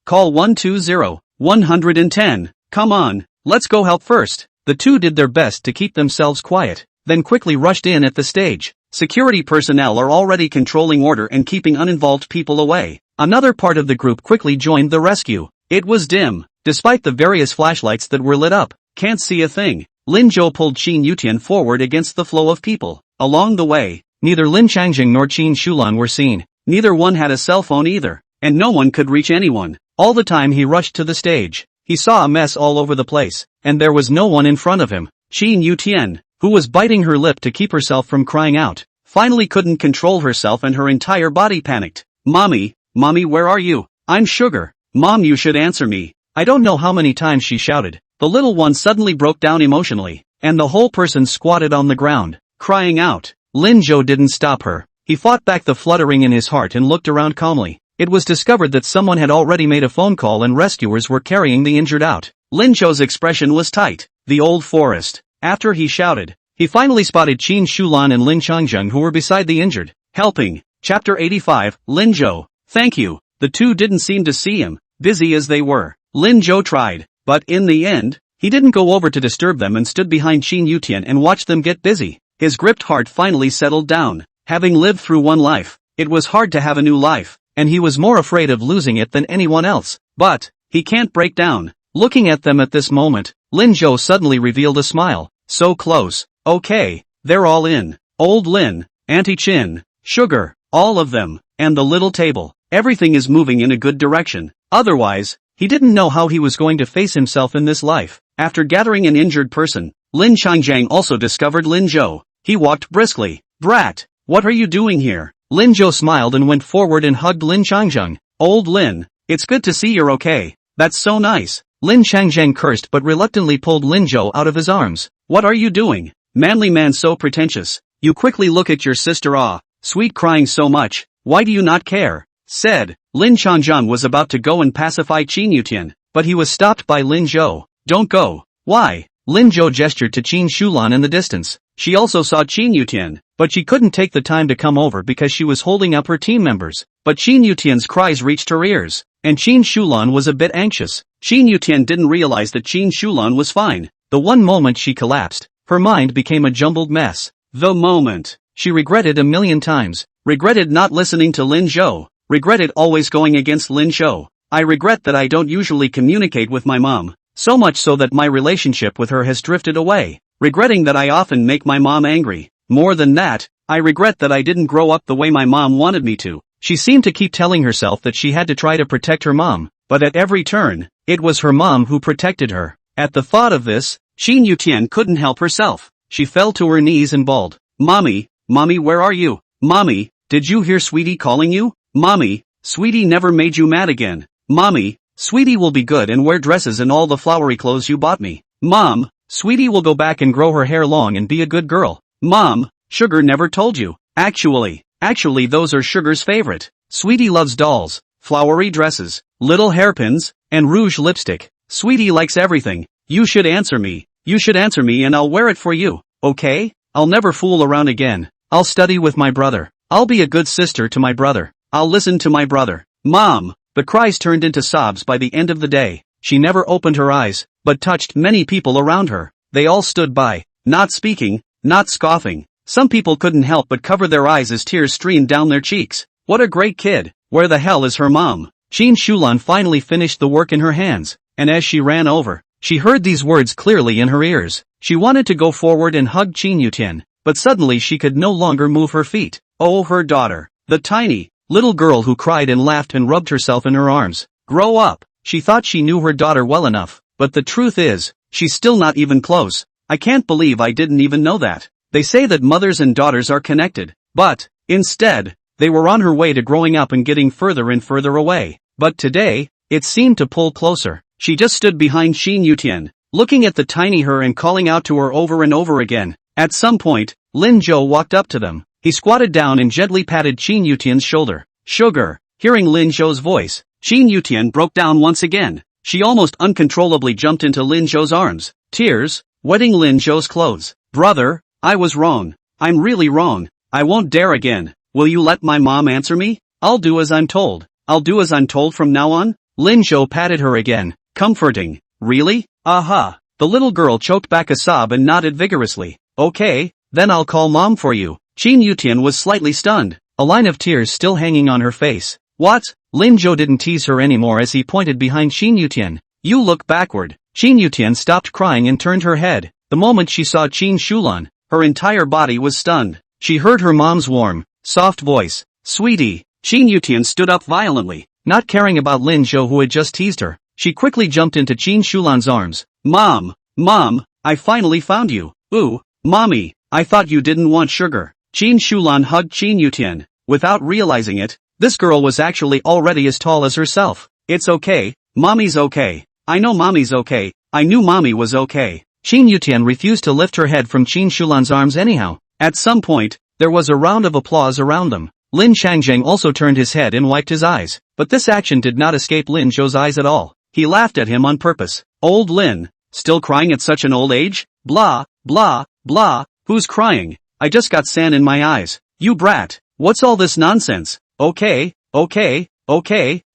Call 120-110. Come on, let's go help first. The two did their best to keep themselves quiet, then quickly rushed in at the stage. Security personnel are already controlling order and keeping uninvolved people away. Another part of the group quickly joined the rescue. It was dim, despite the various flashlights that were lit up. Can't see a thing. Lin Zhou pulled Qin Yutian forward against the flow of people. Along the way, neither Lin Changzheng nor Qin Shulan were seen. Neither one had a cell phone either, and no one could reach anyone. All the time he rushed to the stage, he saw a mess all over the place, and there was no one in front of him. Qin Yutian, who was biting her lip to keep herself from crying out, finally couldn't control herself and her entire body panicked. Mommy, where are you? I'm Sugar. Mom, you should answer me. I don't know how many times she shouted. The little one suddenly broke down emotionally, and the whole person squatted on the ground, crying out. Lin Zhou didn't stop her. He fought back the fluttering in his heart and looked around calmly. It was discovered that someone had already made a phone call and rescuers were carrying the injured out. Lin Zhou's expression was tight. The old forest. After he shouted, he finally spotted Qin Shulan and Lin Changjung who were beside the injured. Helping. Chapter 85, Lin Zhou. Thank you. The two didn't seem to see him, busy as they were. Lin Zhou tried, but in the end, he didn't go over to disturb them and stood behind Qin Yutian and watched them get busy. His gripped heart finally settled down. Having lived through one life, it was hard to have a new life, and he was more afraid of losing it than anyone else. But he can't break down. Looking at them at this moment, Lin Zhou suddenly revealed a smile. So close. Okay, they're all in. Old Lin, Auntie Chin, Sugar, all of them, and the little table. Everything is moving in a good direction. Otherwise, he didn't know how he was going to face himself in this life. After gathering an injured person, Lin Changjiang also discovered Lin Zhou. He walked briskly. Brat, what are you doing here? Lin Zhou smiled and went forward and hugged Lin Changjiang. Old Lin, it's good to see you're okay. That's so nice. Lin Changjiang cursed but reluctantly pulled Lin Zhou out of his arms. What are you doing? Manly man so pretentious. You quickly look at your sister sweet crying so much. Why do you not care? Said. Lin Changjiang was about to go and pacify Qin Yutian, but he was stopped by Lin Zhou. Don't go. Why? Lin Zhou gestured to Qin Shulan in the distance. She also saw Qin Yutian, but she couldn't take the time to come over because she was holding up her team members. But Qin Yutian's cries reached her ears, and Qin Shulan was a bit anxious. Qin Yutian didn't realize that Qin Shulan was fine. The one moment she collapsed, her mind became a jumbled mess. The moment. She regretted a million times. Regretted not listening to Lin Zhou. Regretted always going against Lin Zhou. I regret that I don't usually communicate with my mom. So much so that my relationship with her has drifted away. Regretting that I often make my mom angry. More than that, I regret that I didn't grow up the way my mom wanted me to. She seemed to keep telling herself that she had to try to protect her mom, but at every turn, it was her mom who protected her. At the thought of this, Qin Yutian couldn't help herself. She fell to her knees and bawled. Mommy, Mommy, where are you? Mommy, did you hear Sweetie calling you? Mommy, Sweetie never made you mad again. Mommy, Sweetie will be good and wear dresses and all the flowery clothes you bought me. Mom, Sweetie will go back and grow her hair long and be a good girl. Mom, Sugar never told you. Actually those are Sugar's favorite. Sweetie loves dolls, flowery dresses, little hairpins, and rouge lipstick. Sweetie likes everything. You should answer me and I'll wear it for you, okay? I'll never fool around again. I'll study with my brother. I'll be a good sister to my brother. I'll listen to my brother. Mom! The cries turned into sobs by the end of the day. She never opened her eyes, but touched many people around her. They all stood by, not speaking, not scoffing. Some people couldn't help but cover their eyes as tears streamed down their cheeks. What a great kid! Where the hell is her mom? Qin Shulan finally finished the work in her hands, and as she ran over, she heard these words clearly in her ears. She wanted to go forward and hug Qin Yutian, but suddenly she could no longer move her feet. Oh, her daughter, the tiny, little girl who cried and laughed and rubbed herself in her arms. Grow up! She thought she knew her daughter well enough, but the truth is, she's still not even close. I can't believe I didn't even know that. They say that mothers and daughters are connected, but, instead, they were on her way to growing up and getting further and further away. But today, it seemed to pull closer. She just stood behind Qin Yutian, looking at the tiny her and calling out to her over and over again. At some point, Lin Zhou walked up to them. He squatted down and gently patted Qin Yutian's shoulder. Sugar! Hearing Lin Zhou's voice, Qin Yutian broke down once again. She almost uncontrollably jumped into Lin Zhou's arms, tears wetting Lin Zhou's clothes. Brother, I was wrong. I'm really wrong. I won't dare again. Will you let my mom answer me? I'll do as I'm told. I'll do as I'm told from now on. Lin Zhou patted her again, comforting. Really? Aha! The little girl choked back a sob and nodded vigorously. Okay, then I'll call mom for you. Qin Yutian was slightly stunned, a line of tears still hanging on her face. What? Lin Zhou didn't tease her anymore as he pointed behind Qin Yutian. You look backward. Qin Yutian stopped crying and turned her head. The moment she saw Qin Shulan, her entire body was stunned. She heard her mom's warm, soft voice. Sweetie. Qin Yutian stood up violently, not caring about Lin Zhou who had just teased her. She quickly jumped into Qin Shulan's arms. Mom! Mom! I finally found you. Ooh, Mommy, I thought you didn't want sugar. Qin Shulan hugged Qin Yutian. Without realizing it, this girl was actually already as tall as herself. It's okay, Mommy's okay. I know Mommy's okay. I knew Mommy was okay. Qin Yutian refused to lift her head from Qin Shulan's arms anyhow. At some point, There was a round of applause around them. Lin Changzheng also turned his head and wiped his eyes, but this action did not escape Lin Zhou's eyes at all. He laughed at him on purpose. Old Lin, still crying at such an old age? Blah, blah, blah, who's crying? I just got sand in my eyes. You brat, what's all this nonsense? Okay,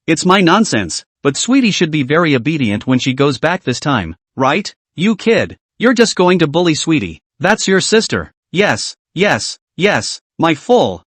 it's my nonsense, but sweetie should be very obedient when she goes back this time, right? You kid, you're just going to bully sweetie. That's your sister. Yes, my full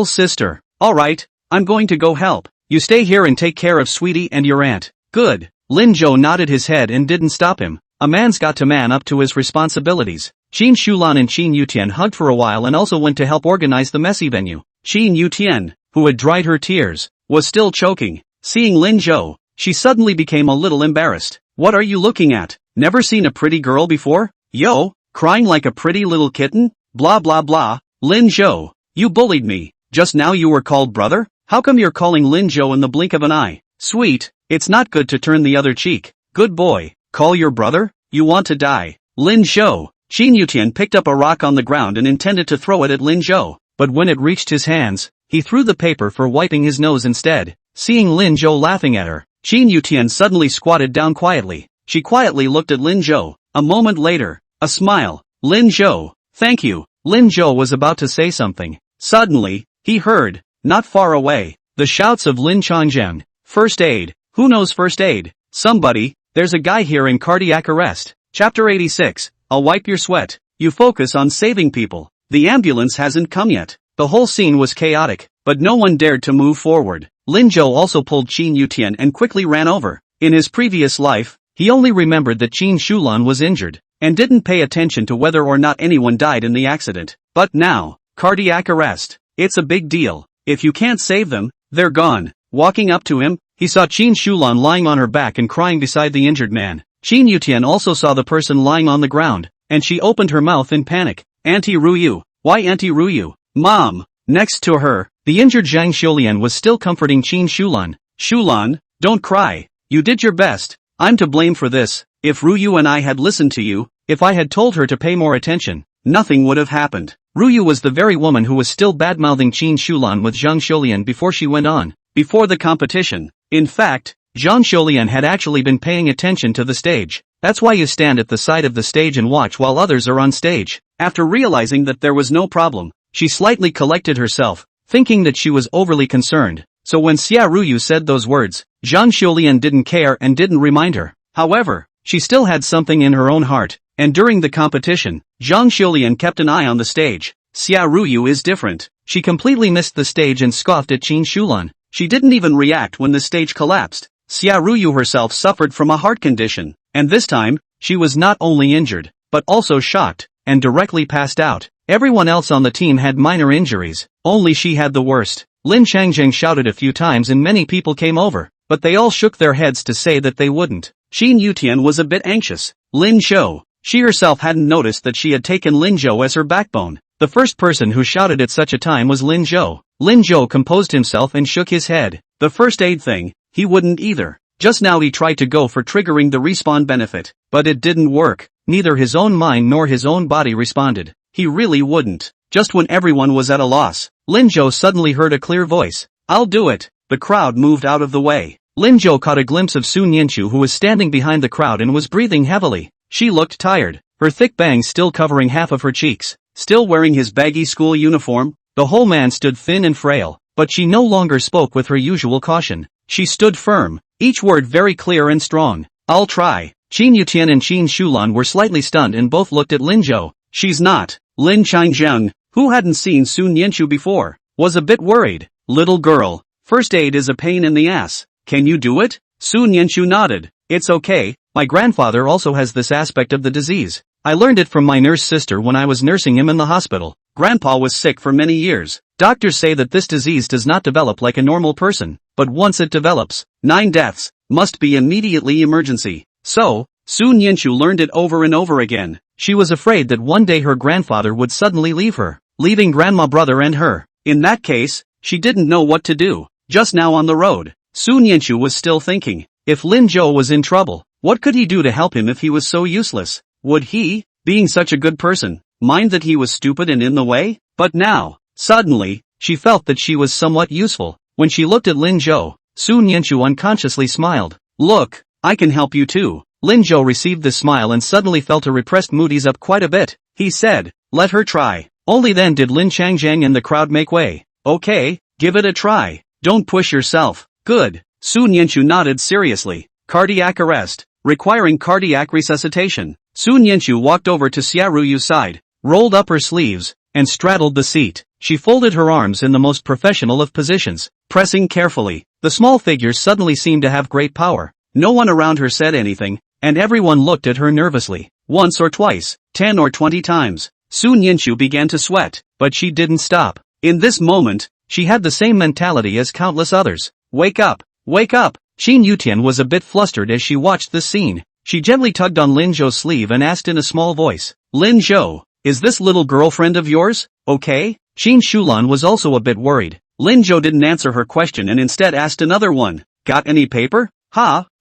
sister. Alright, I'm going to go help. You stay here and take care of sweetie and your aunt. Good. Lin Zhou nodded his head and didn't stop him. A man's got to man up to his responsibilities. Qin Shulan and Qin Yutian hugged for a while and also went to help organize the messy venue. Qin Yutian, who had dried her tears, was still choking. Seeing Lin Zhou, she suddenly became a little embarrassed. What are you looking at? Never seen a pretty girl before? Yo, crying like a pretty little kitten? Blah blah blah. Lin Zhou, you bullied me. Just now you were called brother? How come you're calling Lin Zhou in the blink of an eye? Sweet, it's not good to turn the other cheek. Good boy, call your brother? You want to die. Lin Zhou. Qin Yutian picked up a rock on the ground and intended to throw it at Lin Zhou, but when it reached his hands, he threw the paper for wiping his nose instead. Seeing Lin Zhou laughing at her, Qin Yutian suddenly squatted down quietly. She quietly looked at Lin Zhou. A moment later, a smile. Lin Zhou, thank you. Lin Zhou was about to say something. Suddenly, he heard, not far away, the shouts of Lin Changzhen. First aid. Who knows first aid? Somebody, there's a guy here in cardiac arrest. Chapter 86. I'll wipe your sweat. You focus on saving people. The ambulance hasn't come yet. The whole scene was chaotic, but no one dared to move forward. Lin Zhou also pulled Qin Yutian and quickly ran over. In his previous life, he only remembered that Qin Shulan was injured, and didn't pay attention to whether or not anyone died in the accident. But now, cardiac arrest. It's a big deal. If you can't save them, they're gone. Walking up to him, he saw Qin Shulan lying on her back and crying beside the injured man. Qin Yutian also saw the person lying on the ground, and she opened her mouth in panic. Auntie Ruyu. Why Auntie Ruyu? Mom. Next to her, the injured Zhang Xiulian was still comforting Qin Shulan. Shulan, don't cry. You did your best. I'm to blame for this. If Ruyu and I had listened to you, if I had told her to pay more attention, nothing would have happened. Ruyu was the very woman who was still bad-mouthing Qin Shulan with Zhang Xiulian before she went on. Before the competition. In fact, Zhang Xiulian had actually been paying attention to the stage. That's why you stand at the side of the stage and watch while others are on stage. After realizing that there was no problem, she slightly collected herself, thinking that she was overly concerned. So when Xia Ruyu said those words, Zhang Xiulian didn't care and didn't remind her. However, she still had something in her own heart, and during the competition, Zhang Xiulian kept an eye on the stage. Xia Ruyu is different. She completely missed the stage and scoffed at Qin Shulan. She didn't even react when the stage collapsed. Xia Ruyu herself suffered from a heart condition, and this time, she was not only injured, but also shocked, and directly passed out. Everyone else on the team had minor injuries, only she had the worst. Lin Changzheng shouted a few times and many people came over, but they all shook their heads to say that they wouldn't. Qin Yutian was a bit anxious. Lin Zhou. She herself hadn't noticed that she had taken Lin Zhou as her backbone. The first person who shouted at such a time was Lin Zhou. Lin Zhou composed himself and shook his head. The first aid thing, he wouldn't either. Just now he tried to go for triggering the respawn benefit, but it didn't work. Neither his own mind nor his own body responded. He really wouldn't. Just when everyone was at a loss, Lin Zhou suddenly heard a clear voice. I'll do it. The crowd moved out of the way. Lin Zhou caught a glimpse of Sun Yanchu who was standing behind the crowd and was breathing heavily. She looked tired, her thick bangs still covering half of her cheeks. Still wearing his baggy school uniform, the whole man stood thin and frail, but she no longer spoke with her usual caution. She stood firm, each word very clear and strong. I'll try. Qin Yutian and Qin Shulan were slightly stunned and both looked at Lin Zhou. She's not. Lin Changzheng, who hadn't seen Sun Yanchu before, was a bit worried. Little girl, first aid is a pain in the ass. Can you do it? Sun Yanchu nodded. It's okay, my grandfather also has this aspect of the disease. I learned it from my nurse sister when I was nursing him in the hospital. Grandpa was sick for many years. Doctors say that this disease does not develop like a normal person, but once it develops, 9 deaths, must be immediately emergency. So, Sun Yanchu learned it over and over again. She was afraid that one day her grandfather would suddenly leave her, leaving grandma brother and her. In that case, she didn't know what to do. Just now on the road, Sun Yanchu was still thinking, if Lin Zhou was in trouble, what could he do to help him if he was so useless? Would he, being such a good person, mind that he was stupid and in the way? But now, suddenly, she felt that she was somewhat useful. When she looked at Lin Zhou, Su Nianchu unconsciously smiled. Look, I can help you too. Lin Zhou received this smile and suddenly felt her repressed mood ease up quite a bit. He said, let her try. Only then did Lin Changjiang and the crowd make way. Okay, give it a try. Don't push yourself. Good. Su Nianchu nodded seriously. Cardiac arrest. Requiring cardiac resuscitation. Su Nianchu walked over to Xia Ruyu's side, rolled up her sleeves, and straddled the seat. She folded her arms in the most professional of positions, pressing carefully. The small figure suddenly seemed to have great power. No one around her said anything, and everyone looked at her nervously. Once or twice, 10 or 20 times, Su Nianchu began to sweat, but she didn't stop. In this moment, she had the same mentality as countless others. Wake up! Wake up! Qin Yutian was a bit flustered as she watched this scene. She gently tugged on Lin Zhou's sleeve and asked in a small voice, Lin Zhou, is this little girlfriend of yours okay? Qin Shulan was also a bit worried. Lin Zhou didn't answer her question and instead asked another one. Got any paper?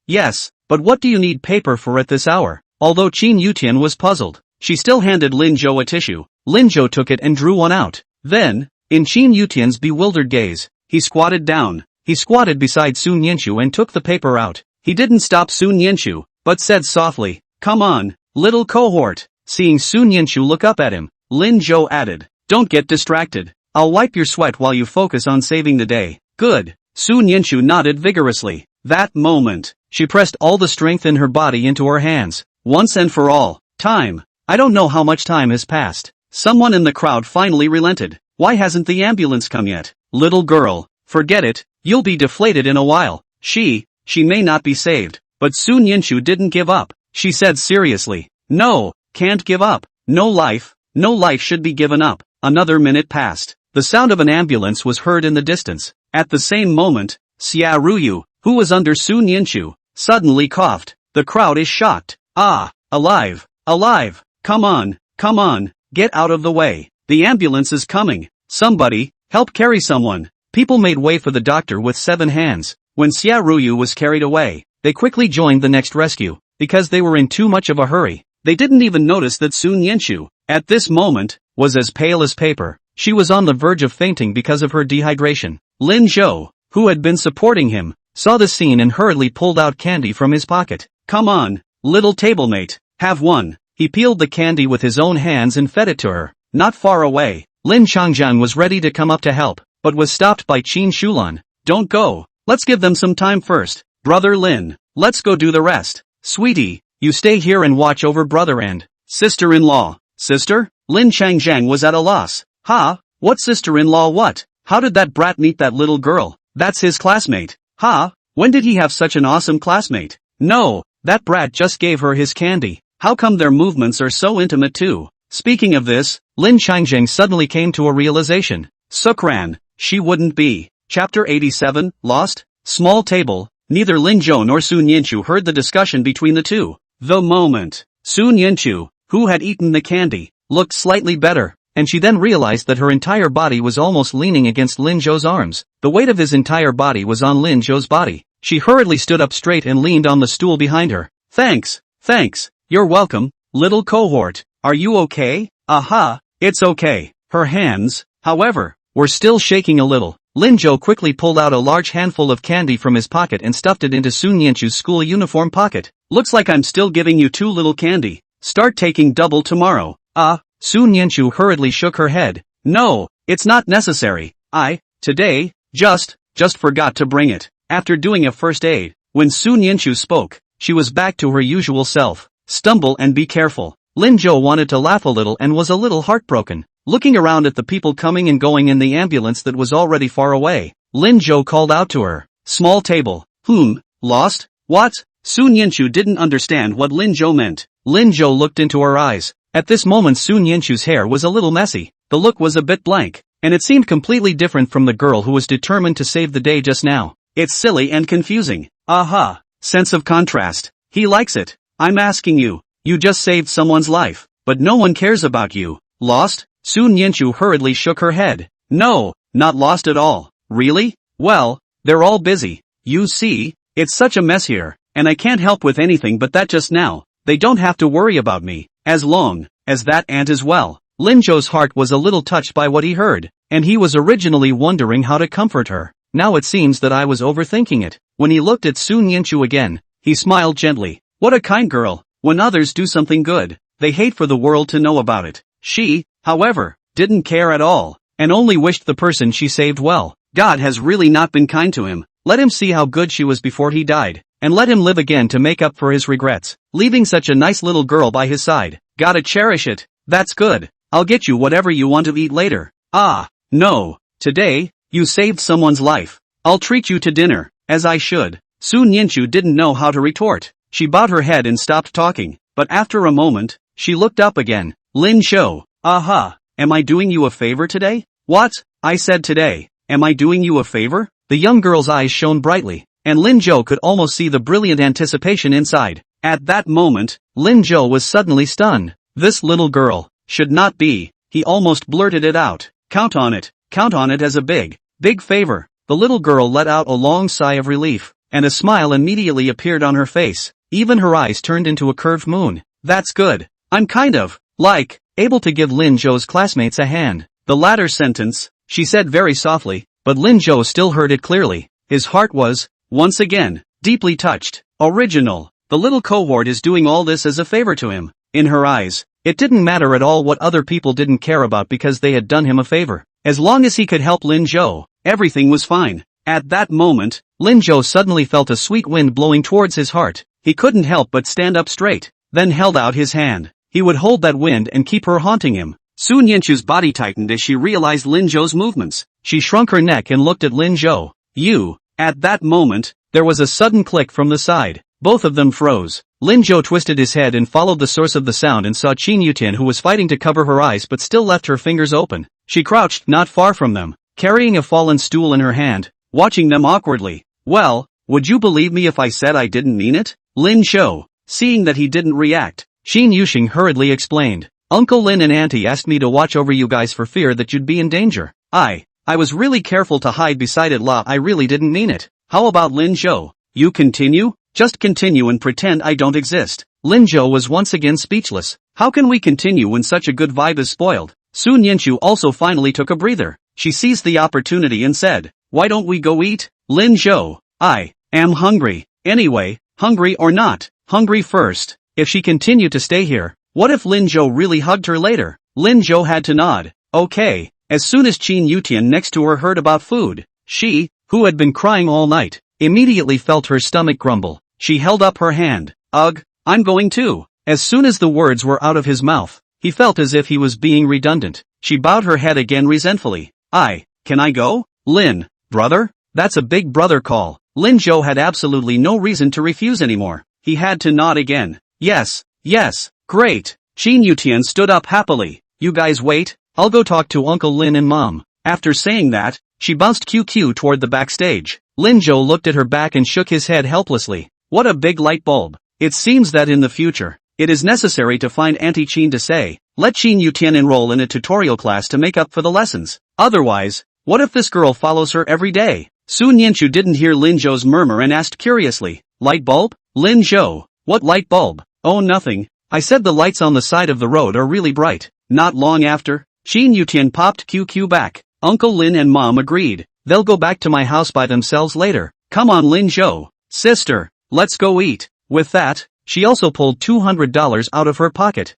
Yes, but what do you need paper for at this hour? Although Qin Yutian was puzzled, she still handed Lin Zhou a tissue. Lin Zhou took it and drew one out. Then, in Qin Yutian's bewildered gaze, he squatted down. He squatted beside Su Nianchu and took the paper out. He didn't stop Su Nianchu, but said softly, come on, little cohort. Seeing Su Nianchu look up at him, Lin Zhou added, don't get distracted. I'll wipe your sweat while you focus on saving the day. Good. Su Nianchu nodded vigorously. That moment, she pressed all the strength in her body into her hands. Once and for all. Time. I don't know how much time has passed. Someone in the crowd finally relented. Why hasn't the ambulance come yet? Little girl, forget it, you'll be deflated in a while. She may not be saved. But Su Nianchu didn't give up. She said seriously, no, can't give up. No life should be given up. Another minute passed. The sound of an ambulance was heard in the distance. At the same moment, Xia Ruyu, who was under Su Nianchu, suddenly coughed. The crowd is shocked. Alive. Come on, get out of the way. The ambulance is coming. Somebody, help carry someone. People made way for the doctor with 7 hands. When Xia Ruyu was carried away, they quickly joined the next rescue, because they were in too much of a hurry. They didn't even notice that Su Nianchu, at this moment, was as pale as paper. She was on the verge of fainting because of her dehydration. Lin Zhou, who had been supporting him, saw the scene and hurriedly pulled out candy from his pocket. Come on, little tablemate, have one. He peeled the candy with his own hands and fed it to her. Not far away, Lin Changjiang was ready to come up to help, but was stopped by Qin Shulan. Don't go, let's give them some time first. Brother Lin, let's go do the rest. Sweetie, you stay here and watch over brother and sister-in-law. Sister? Lin Changjiang was at a loss. What sister-in-law what? How did that brat meet that little girl? That's his classmate. When did he have such an awesome classmate? No, that brat just gave her his candy. How come their movements are so intimate too? Speaking of this, Lin Changjiang suddenly came to a realization. Sukran, she wouldn't be. Chapter 87, Lost? Small table. Neither Lin Zhou nor Su Nianchu heard the discussion between the two. The moment, Su Nianchu, who had eaten the candy, looked slightly better, and she then realized that her entire body was almost leaning against Lin Zhou's arms. The weight of his entire body was on Lin Zhou's body. She hurriedly stood up straight and leaned on the stool behind her. Thanks. You're welcome, little cohort. Are you okay? It's okay. Her hands, however, were still shaking a little. Lin Zhou quickly pulled out a large handful of candy from his pocket and stuffed it into Su Nianchu's school uniform pocket. Looks like I'm still giving you too little candy. Start taking double tomorrow. Su Nianchu hurriedly shook her head. No, it's not necessary. Today, just forgot to bring it. After doing a first aid, when Su Nianchu spoke, she was back to her usual self. Stumble and be careful. Lin Zhou wanted to laugh a little and was a little heartbroken. Looking around at the people coming and going in the ambulance that was already far away, Lin Zhou called out to her. Small table. Lost? What? Su Nianchu didn't understand what Lin Zhou meant. Lin Zhou looked into her eyes. At this moment Su Nianchu's hair was a little messy. The look was a bit blank, and it seemed completely different from the girl who was determined to save the day just now. It's silly and confusing. Sense of contrast. He likes it. I'm asking you. You just saved someone's life, but no one cares about you. Lost? Su Nianchu hurriedly shook her head. No, not lost at all. Really? Well, they're all busy. You see, it's such a mess here, and I can't help with anything but that just now. They don't have to worry about me, as long as that ant is well. Lin Zhou's heart was a little touched by what he heard, and he was originally wondering how to comfort her. Now it seems that I was overthinking it. When he looked at Sun Yanchu again, he smiled gently. What a kind girl. When others do something good, they hate for the world to know about it. She, however, didn't care at all, and only wished the person she saved well. God has really not been kind to him. Let him see how good she was before he died, and let him live again to make up for his regrets. Leaving such a nice little girl by his side. Gotta cherish it. That's good. I'll get you whatever you want to eat later. Ah, no. Today, you saved someone's life. I'll treat you to dinner, as I should. Sun Yanchu didn't know how to retort. She bowed her head and stopped talking, but after a moment, she looked up again. Lin Zhou. Aha. Am I doing you a favor today? What? I said today. Am I doing you a favor? The young girl's eyes shone brightly, and Lin Zhou could almost see the brilliant anticipation inside. At that moment, Lin Zhou was suddenly stunned. This little girl should not be. He almost blurted it out. Count on it as a big favor. The little girl let out a long sigh of relief, and a smile immediately appeared on her face. Even her eyes turned into a curved moon. That's good. I'm kind of, able to give Lin Zhou's classmates a hand. The latter sentence, she said very softly, but Lin Zhou still heard it clearly. His heart was, once again, deeply touched. Original. The little cohort is doing all this as a favor to him. In her eyes, it didn't matter at all what other people didn't care about because they had done him a favor. As long as he could help Lin Zhou, everything was fine. At that moment, Lin Zhou suddenly felt a sweet wind blowing towards his heart. He couldn't help but stand up straight, then held out his hand. He would hold that wind and keep her haunting him. Sun Yanchu's body tightened as she realized Lin Zhou's movements. She shrunk her neck and looked at Lin Zhou. You. At that moment, there was a sudden click from the side. Both of them froze. Lin Zhou twisted his head and followed the source of the sound and saw Qin Yutian, who was fighting to cover her eyes but still left her fingers open. She crouched not far from them, carrying a fallen stool in her hand, watching them awkwardly. Well, would you believe me if I said I didn't mean it? Lin Zhou. Seeing that he didn't react, Qin Yuxing hurriedly explained. Uncle Lin and Auntie asked me to watch over you guys for fear that you'd be in danger. I was really careful to hide beside it. I really didn't mean it. How about Lin Zhou? You continue? Just continue and pretend I don't exist. Lin Zhou was once again speechless. How can we continue when such a good vibe is spoiled? Sun Yanchu also finally took a breather. She seized the opportunity and said, why don't we go eat? Lin Zhou. I am hungry. Anyway, hungry or not, hungry first. If she continued to stay here, what if Lin Zhou really hugged her later? Lin Zhou had to nod. Okay. As soon as Qin Yutian next to her heard about food, she, who had been crying all night, immediately felt her stomach grumble. She held up her hand. Ugh, I'm going too. As soon as the words were out of his mouth, he felt as if he was being redundant. She bowed her head again resentfully. Can I go? Lin, brother? That's a big brother call. Lin Zhou had absolutely no reason to refuse anymore. He had to nod again. Yes, great. Qin Yutian stood up happily. You guys wait, I'll go talk to Uncle Lin and Mom. After saying that, she bounced QQ toward the backstage. Lin Zhou looked at her back and shook his head helplessly. What a big light bulb. It seems that in the future, it is necessary to find Auntie Qin to say, let Qin Yutian enroll in a tutorial class to make up for the lessons. Otherwise, what if this girl follows her every day? Sun Yanchu didn't hear Lin Zhou's murmur and asked curiously, light bulb? Lin Zhou, what light bulb? Oh, nothing. I said the lights on the side of the road are really bright. Not long after, Qin Yutian popped QQ back. Uncle Lin and Mom agreed. They'll go back to my house by themselves later. Come on, Lin Zhou. Sister, let's go eat. With that, she also pulled $200 out of her pocket.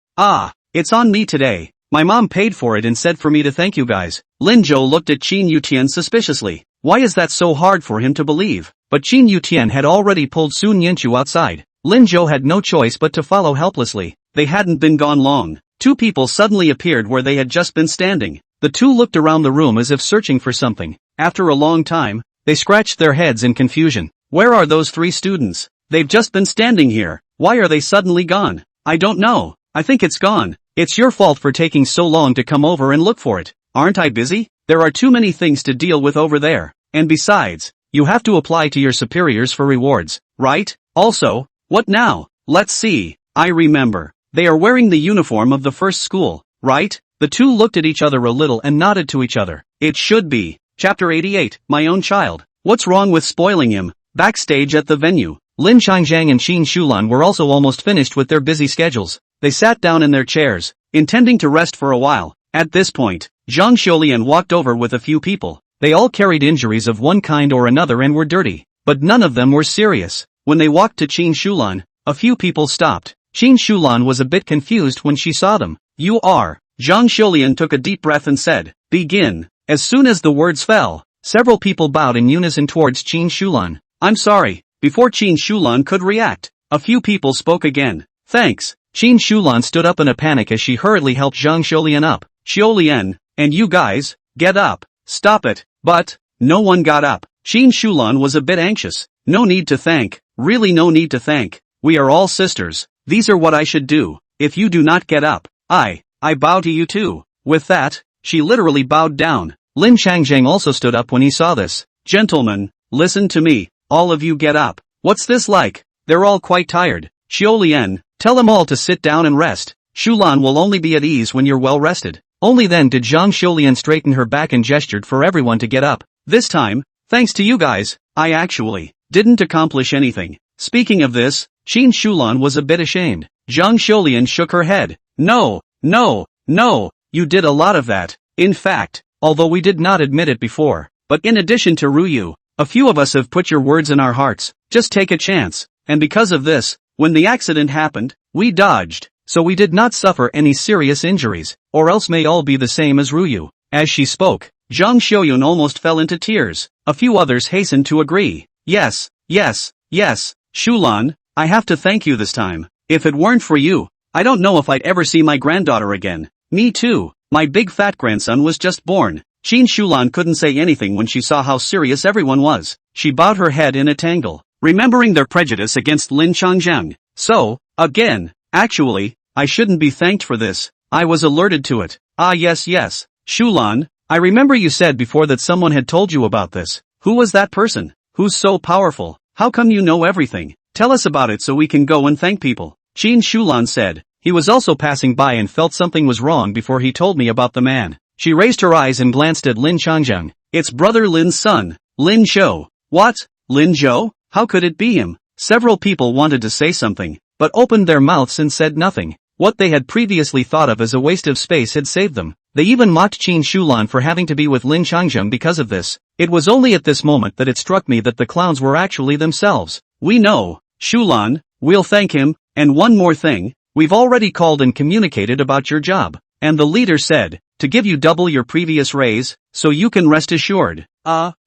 It's on me today. My mom paid for it and said for me to thank you guys. Lin Zhou looked at Qin Yutian suspiciously. Why is that so hard for him to believe? But Qin Yutian had already pulled Sun Yanchu outside. Lin Zhou had no choice but to follow helplessly. They hadn't been gone long. Two people suddenly appeared where they had just been standing. The two looked around the room as if searching for something. After a long time, they scratched their heads in confusion. Where are those three students? They've just been standing here. Why are they suddenly gone? I don't know. I think it's gone. It's your fault for taking so long to come over and look for it. Aren't I busy? There are too many things to deal with over there. And besides, you have to apply to your superiors for rewards, right? Also, what now? Let's see. I remember. They are wearing the uniform of the first school, right? The two looked at each other a little and nodded to each other. It should be. Chapter 88, My Own Child. What's wrong with spoiling him? Backstage at the venue, Lin Changjiang and Qin Shulan were also almost finished with their busy schedules. They sat down in their chairs, intending to rest for a while. At this point, Zhang Xiulian walked over with a few people. They all carried injuries of one kind or another and were dirty, but none of them were serious. When they walked to Qin Shulan, a few people stopped. Qin Shulan was a bit confused when she saw them. You are. Zhang Xiulian took a deep breath and said, begin. As soon as the words fell, several people bowed in unison towards Qin Shulan. I'm sorry. Before Qin Shulan could react, a few people spoke again. Thanks. Qin Shulan stood up in a panic as she hurriedly helped Zhang Xiulian up. Xiulian, and you guys, get up. Stop it. But, no one got up. Qin Shulan was a bit anxious. No need to thank. Really no need to thank. We are all sisters. These are what I should do. If you do not get up, I bow to you too. With that, she literally bowed down. Lin Changzheng also stood up when he saw this. Gentlemen, listen to me. All of you get up. What's this like? They're all quite tired. Xiulian, tell them all to sit down and rest. Shulan will only be at ease when you're well rested. Only then did Zhang Xiulian straighten her back and gestured for everyone to get up. This time, thanks to you guys, I actually didn't accomplish anything. Speaking of this, Qin Shulan was a bit ashamed. Zhang Xiulian shook her head. No, you did a lot of that. In fact, although we did not admit it before, but in addition to Ruyu, a few of us have put your words in our hearts. Just take a chance. And because of this, when the accident happened, we dodged, so we did not suffer any serious injuries, or else may all be the same as Ruyu. As she spoke, Zhang Xiuyun almost fell into tears. A few others hastened to agree. Yes, Shulan, I have to thank you this time. If it weren't for you, I don't know if I'd ever see my granddaughter again. Me too. My big fat grandson was just born. Qin Shulan couldn't say anything when she saw how serious everyone was. She bowed her head in a tangle, remembering their prejudice against Lin Changzheng. So, again, actually, I shouldn't be thanked for this. I was alerted to it. Ah yes. Shulan, I remember you said before that someone had told you about this. Who was that person? Who's so powerful? How come you know everything? Tell us about it so we can go and thank people. Qin Shulan said. He was also passing by and felt something was wrong before he told me about the man. She raised her eyes and glanced at Lin Changzheng. It's brother Lin's son, Lin Zhou. What? Lin Zhou? How could it be him? Several people wanted to say something, but opened their mouths and said nothing. What they had previously thought of as a waste of space had saved them. They even mocked Qin Shulan for having to be with Lin Changzheng because of this. It was only at this moment that it struck me that the clowns were actually themselves. We know, Shulan, we'll thank him, and one more thing, we've already called and communicated about your job. And the leader said, to give you double your previous raise, so you can rest assured.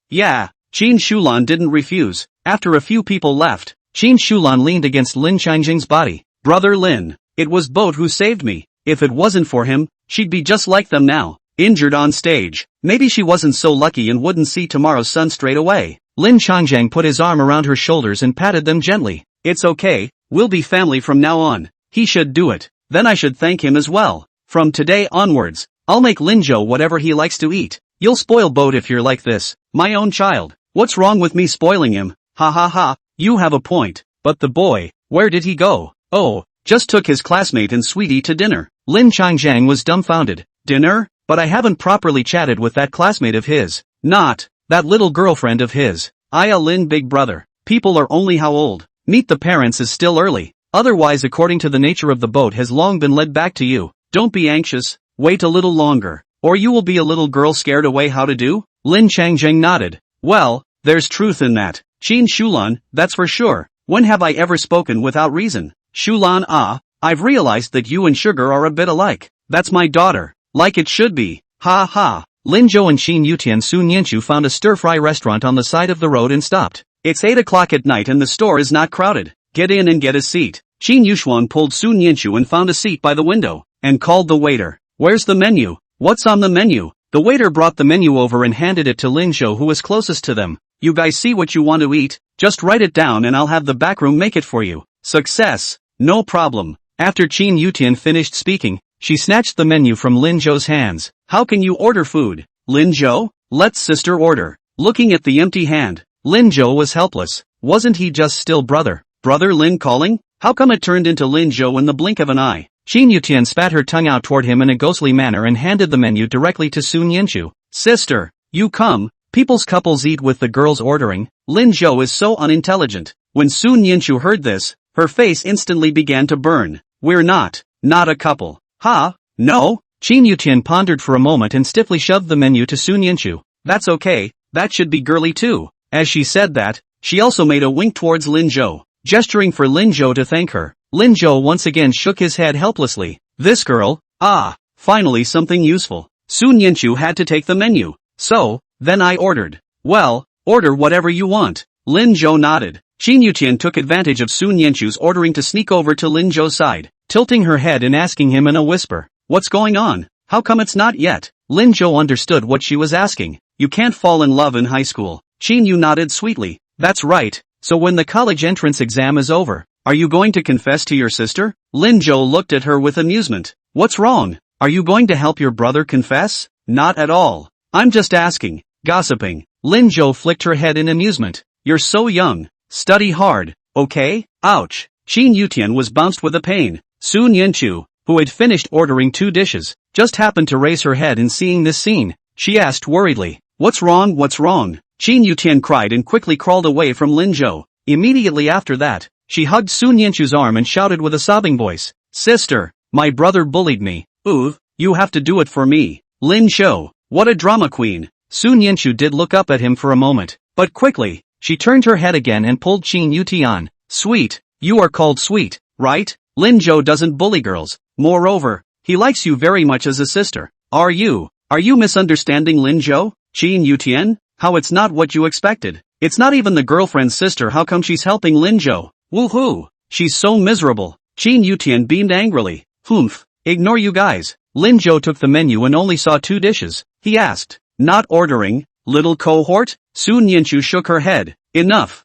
Yeah. Qin Shulan didn't refuse. After a few people left, Qin Shulan leaned against Lin Changzheng's body. Brother Lin, it was Boat who saved me. If it wasn't for him, she'd be just like them now, injured on stage. Maybe she wasn't so lucky and wouldn't see tomorrow's sun straight away. Lin Changzheng put his arm around her shoulders and patted them gently. It's okay, we'll be family from now on. He should do it. Then I should thank him as well. From today onwards, I'll make Lin Zhou whatever he likes to eat. You'll spoil Boat if you're like this. My own child. What's wrong with me spoiling him? Ha, you have a point. But the boy, where did he go? Oh, just took his classmate and sweetie to dinner. Lin Changzheng was dumbfounded. Dinner? But I haven't properly chatted with that classmate of his. Not that little girlfriend of his. Lin big brother. People are only how old. Meet the parents is still early. Otherwise according to the nature of the boat has long been led back to you. Don't be anxious. Wait a little longer. Or you will be a little girl scared away how to do? Lin Changzheng nodded. Well, there's truth in that. Qin Shulan, that's for sure. When have I ever spoken without reason? Shulan I've realized that you and Sugar are a bit alike. That's my daughter. Like it should be. Ha. Lin Zhou and Qin Yutian Sun Yanchu found a stir-fry restaurant on the side of the road and stopped. It's 8 o'clock at night and the store is not crowded. Get in and get a seat. Qin Yushuan pulled Sun Yanchu and found a seat by the window, and called the waiter. Where's the menu? What's on the menu? The waiter brought the menu over and handed it to Lin Zhou who was closest to them. You guys see what you want to eat? Just write it down and I'll have the backroom make it for you. Success. No problem. After Qin Yutian finished speaking, she snatched the menu from Lin Zhou's hands. How can you order food? Lin Zhou? Let sister order. Looking at the empty hand, Lin Zhou was helpless. Wasn't he just still brother Lin calling? How come it turned into Lin Zhou in the blink of an eye? Qin Yutian spat her tongue out toward him in a ghostly manner and handed the menu directly to Sun Yanchu. Sister, you come. People's couples eat with the girls ordering. Lin Zhou is so unintelligent. When Sun Yanchu heard this, her face instantly began to burn. We're not a couple. Ha, No? Chin Yutian pondered for a moment and stiffly shoved the menu to Sun Yinchu. That's okay, that should be girly too. As she said that, she also made a wink towards Lin Zhou, gesturing for Lin Zhou to thank her. Lin Zhou once again shook his head helplessly. This girl? Ah, finally something useful. Sun Yinchu had to take the menu. So, then I ordered. Well, order whatever you want. Lin Zhou nodded. Chin Yutian took advantage of Sun Yinchu's ordering to sneak over to Lin Zhou's side, tilting her head and asking him in a whisper, "What's going on? How come it's not yet?" Lin Zhou understood what she was asking. You can't fall in love in high school. Chin Yu nodded sweetly. That's right, so when the college entrance exam is over, are you going to confess to your sister? Lin Zhou looked at her with amusement. What's wrong? Are you going to help your brother confess? Not at all. I'm just asking. Gossiping. Lin Zhou flicked her head in amusement. You're so young. Study hard, okay? Ouch. Chin Yutian was bounced with a pain. Sun Yinchu, who had finished ordering 2 dishes, just happened to raise her head in seeing this scene. She asked worriedly, "What's wrong, what's wrong?" Chin Yutian cried and quickly crawled away from Lin Zhou. Immediately after that, she hugged Sun Yinchu's arm and shouted with a sobbing voice, "Sister, my brother bullied me. Ooh, you have to do it for me." Lin Zhou, what a drama queen. Sun Yinchu did look up at him for a moment, but quickly, she turned her head again and pulled Chin Yutian. Sweet, you are called sweet, right? Lin Zhou doesn't bully girls. Moreover, he likes you very much as a sister. Are you misunderstanding Lin Zhou? Chin Yutian? How it's not what you expected. It's not even the girlfriend's sister, how come she's helping Lin Zhou? Woohoo! She's so miserable. Chin Yutian beamed angrily. Humph, ignore you guys. Lin Zhou took the menu and only saw 2 dishes. He asked, not ordering, little cohort? Sun Yinchu shook her head. Enough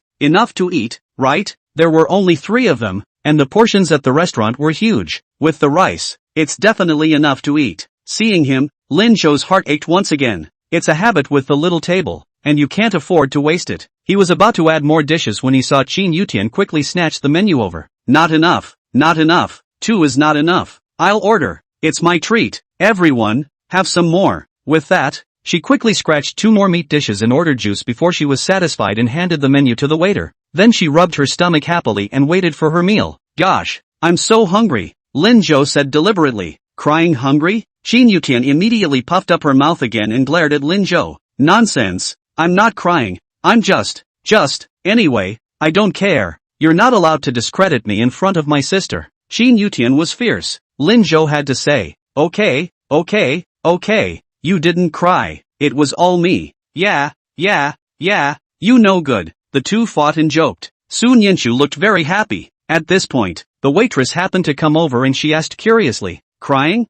to eat, right? There were only 3 of them, and the portions at the restaurant were huge. With the rice, it's definitely enough to eat. Seeing him, Lin Zhou's heart ached once again. It's a habit with the little table, and you can't afford to waste it. He was about to add more dishes when he saw Chin Yutian quickly snatch the menu over. Not enough. 2 is not enough. I'll order. It's my treat. Everyone, have some more. With that, she quickly scratched 2 more meat dishes and ordered juice before she was satisfied and handed the menu to the waiter. Then she rubbed her stomach happily and waited for her meal. Gosh, I'm so hungry, Lin Zhou said deliberately. Crying hungry? Chin Yutian immediately puffed up her mouth again and glared at Lin Zhou. Nonsense. I'm not crying. I'm just, anyway, I don't care. You're not allowed to discredit me in front of my sister. Chin Yutian was fierce. Lin Zhou had to say, okay, you didn't cry. It was all me. Yeah, you no good. The 2 fought and joked. Sun Yinchu looked very happy. At this point, the waitress happened to come over and she asked curiously, Crying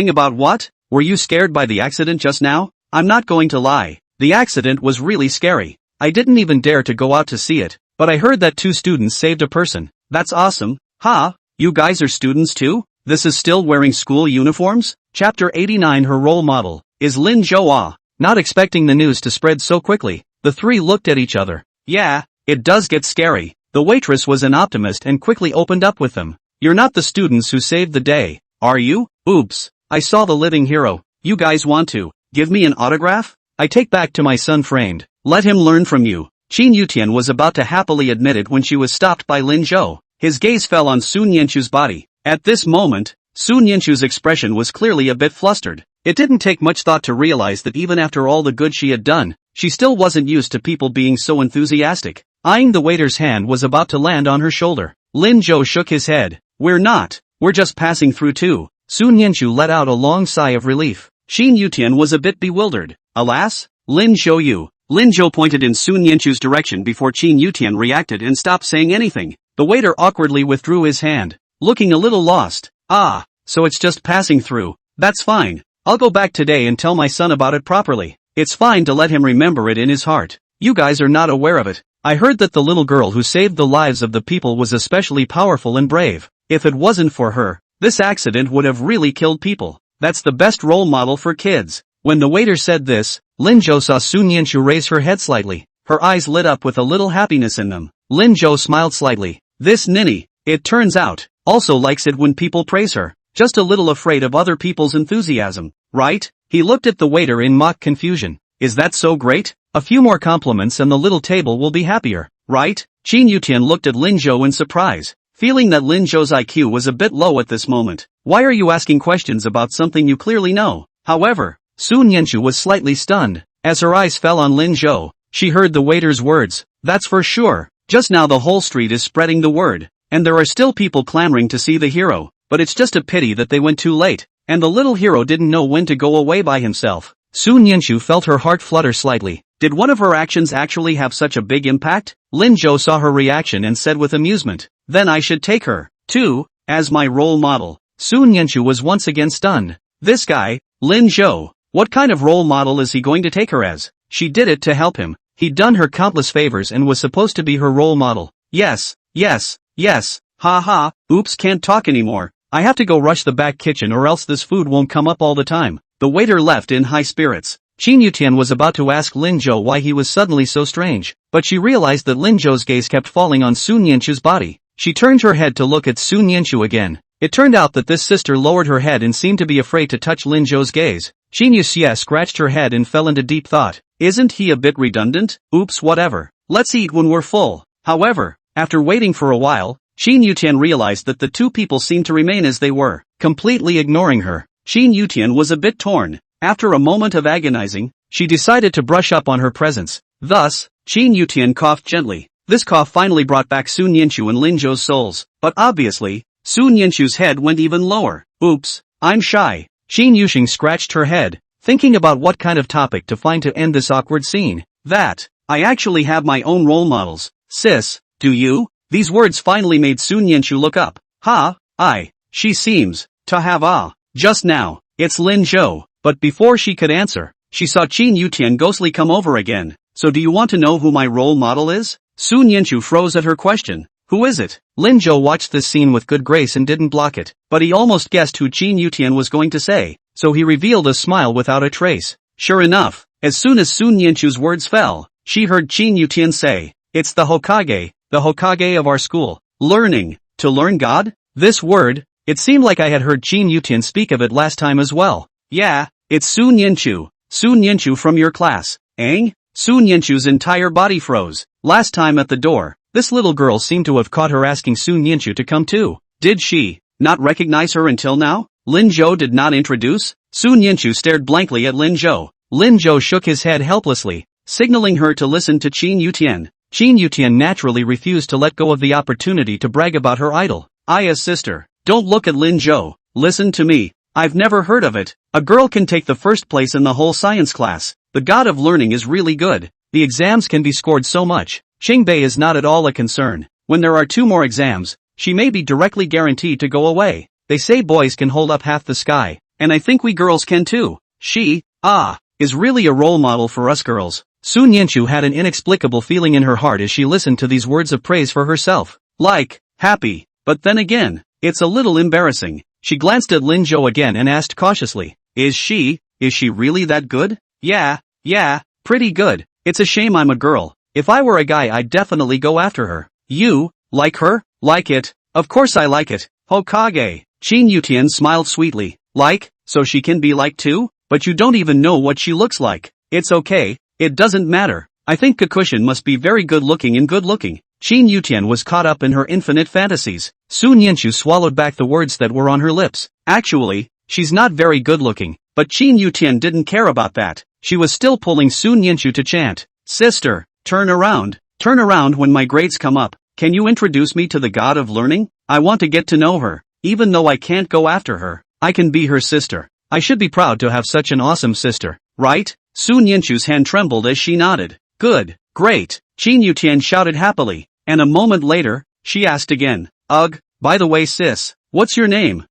about what? Were you scared by the accident just now? I'm not going to lie. The accident was really scary. I didn't even dare to go out to see it, but I heard that 2 students saved a person. That's awesome. Ha, you guys are students too? This is still wearing school uniforms? Chapter 89. Her role model is Lin Zhou. Not expecting the news to spread so quickly, the 3 looked at each other. Yeah, it does get scary. The waitress was an optimist and quickly opened up with them. You're not the students who saved the day, are you? Oops, I saw the living hero. You guys want to give me an autograph? I take back to my son framed. Let him learn from you. Chin Yutian was about to happily admit it when she was stopped by Lin Zhou. His gaze fell on Sun Yinchu's body. At this moment, Sun Yinchu's expression was clearly a bit flustered. It didn't take much thought to realize that even after all the good she had done, she still wasn't used to people being so enthusiastic. Eyeing the waiter's hand was about to land on her shoulder. Lin Zhou shook his head. We're just passing through too. Sun Yinchu let out a long sigh of relief. Chin Yutian was a bit bewildered. Alas? Lin Zhou. Lin Zhou pointed in Sun Yinchu's direction before Chin Yutian reacted and stopped saying anything. The waiter awkwardly withdrew his hand, looking a little lost. Ah, so it's just passing through. That's fine. I'll go back today and tell my son about it properly. It's fine to let him remember it in his heart. You guys are not aware of it. I heard that the little girl who saved the lives of the people was especially powerful and brave. If it wasn't for her, this accident would have really killed people. That's the best role model for kids. When the waiter said this, Lin Zhou saw Sun Yinchu raise her head slightly. Her eyes lit up with a little happiness in them. Lin Zhou smiled slightly. This ninny, it turns out, also likes it when people praise her. Just a little afraid of other people's enthusiasm, right? He looked at the waiter in mock confusion. Is that so great? A few more compliments and the little table will be happier, right? Chin Yutian looked at Lin Zhou in surprise, feeling that Lin Zhou's IQ was a bit low at this moment. Why are you asking questions about something you clearly know? However, Su Nianchu was slightly stunned. As her eyes fell on Lin Zhou, she heard the waiter's words. That's for sure. Just now the whole street is spreading the word, and there are still people clamoring to see the hero, but it's just a pity that they went too late, and the little hero didn't know when to go away by himself. Su Nianchu felt her heart flutter slightly. Did one of her actions actually have such a big impact? Lin Zhou saw her reaction and said with amusement, then I should take her, too, as my role model. Su Nianchu was once again stunned. This guy, Lin Zhou, what kind of role model is he going to take her as? She did it to help him. He'd done her countless favors and was supposed to be her role model. Yes, ha ha, oops, can't talk anymore. I have to go rush the back kitchen or else this food won't come up all the time. The waiter left in high spirits. Qin Yutian was about to ask Lin Zhou why he was suddenly so strange, but she realized that Lin Zhou's gaze kept falling on Su Nianchu's body. She turned her head to look at Su Nianchu again. It turned out that this sister lowered her head and seemed to be afraid to touch Lin Zhou's gaze. Qin Yutian scratched her head and fell into deep thought. Isn't he a bit redundant? Oops, whatever. Let's eat when we're full. However, after waiting for a while, Qin Yutian realized that the two people seemed to remain as they were, completely ignoring her. Qin Yutian was a bit torn. After a moment of agonizing, she decided to brush up on her presence. Thus, Qin Yutian coughed gently. This cough finally brought back Su Nianchu and Lin Zhou's souls, but obviously, Su Nianchu's head went even lower. Oops, I'm shy. Qin Yuxing scratched her head, thinking about what kind of topic to find to end this awkward scene. I actually have my own role models. Sis, do you? These words finally made Su Nianchu look up. She seems to have just now, it's Lin Zhou. But before she could answer, she saw Qin Yutian ghostly come over again. So do you want to know who my role model is? Su Nianchu froze at her question. Who is it? Lin Zhou watched this scene with good grace and didn't block it, but he almost guessed who Qin Yutian was going to say, so he revealed a smile without a trace. Sure enough, as soon as Su Nianchu's words fell, she heard Qin Yutian say, it's the Hokage of our school. Learning, to learn God? This word, it seemed like I had heard Qin Yutian speak of it last time as well. Yeah, it's Su Nianchu from your class. Ang? Su Nianchu's entire body froze. Last time at the door, this little girl seemed to have caught her asking Su Nianchu to come too. Did she not recognize her until now? Lin Zhou did not introduce? Su Nianchu stared blankly at Lin Zhou. Lin Zhou shook his head helplessly, signaling her to listen to Qin Yutian. Qin Yutian naturally refused to let go of the opportunity to brag about her idol. Aya's sister. Don't look at Lin Zhou. Listen to me. I've never heard of it. A girl can take the first place in the whole science class. The god of learning is really good. The exams can be scored so much. Qingbei is not at all a concern. When there are 2 more exams, she may be directly guaranteed to go away. They say boys can hold up half the sky, and I think we girls can too. She, is really a role model for us girls. Su Nianchu had an inexplicable feeling in her heart as she listened to these words of praise for herself. Happy. But then again, it's a little embarrassing. She glanced at Lin Zhou again and asked cautiously, Is she really that good? Yeah, pretty good. It's a shame I'm a girl. If I were a guy I'd definitely go after her. You, like her? Like it? Of course I like it. Hokage. Qin Yutian smiled sweetly. So she can be like too? But you don't even know what she looks like. It's okay, it doesn't matter. I think Kakushin must be very good looking and good looking. Qin Yutian was caught up in her infinite fantasies. Su Nianchu swallowed back the words that were on her lips. Actually, she's not very good looking, but Qin Yutian didn't care about that. She was still pulling Su Nianchu to chant, Sister, turn around when my grades come up. Can you introduce me to the god of learning? I want to get to know her. Even though I can't go after her, I can be her sister. I should be proud to have such an awesome sister, right? Su Nianchu's hand trembled as she nodded. Good, great, Qin Yutian shouted happily. And a moment later, she asked again, by the way sis, what's your name?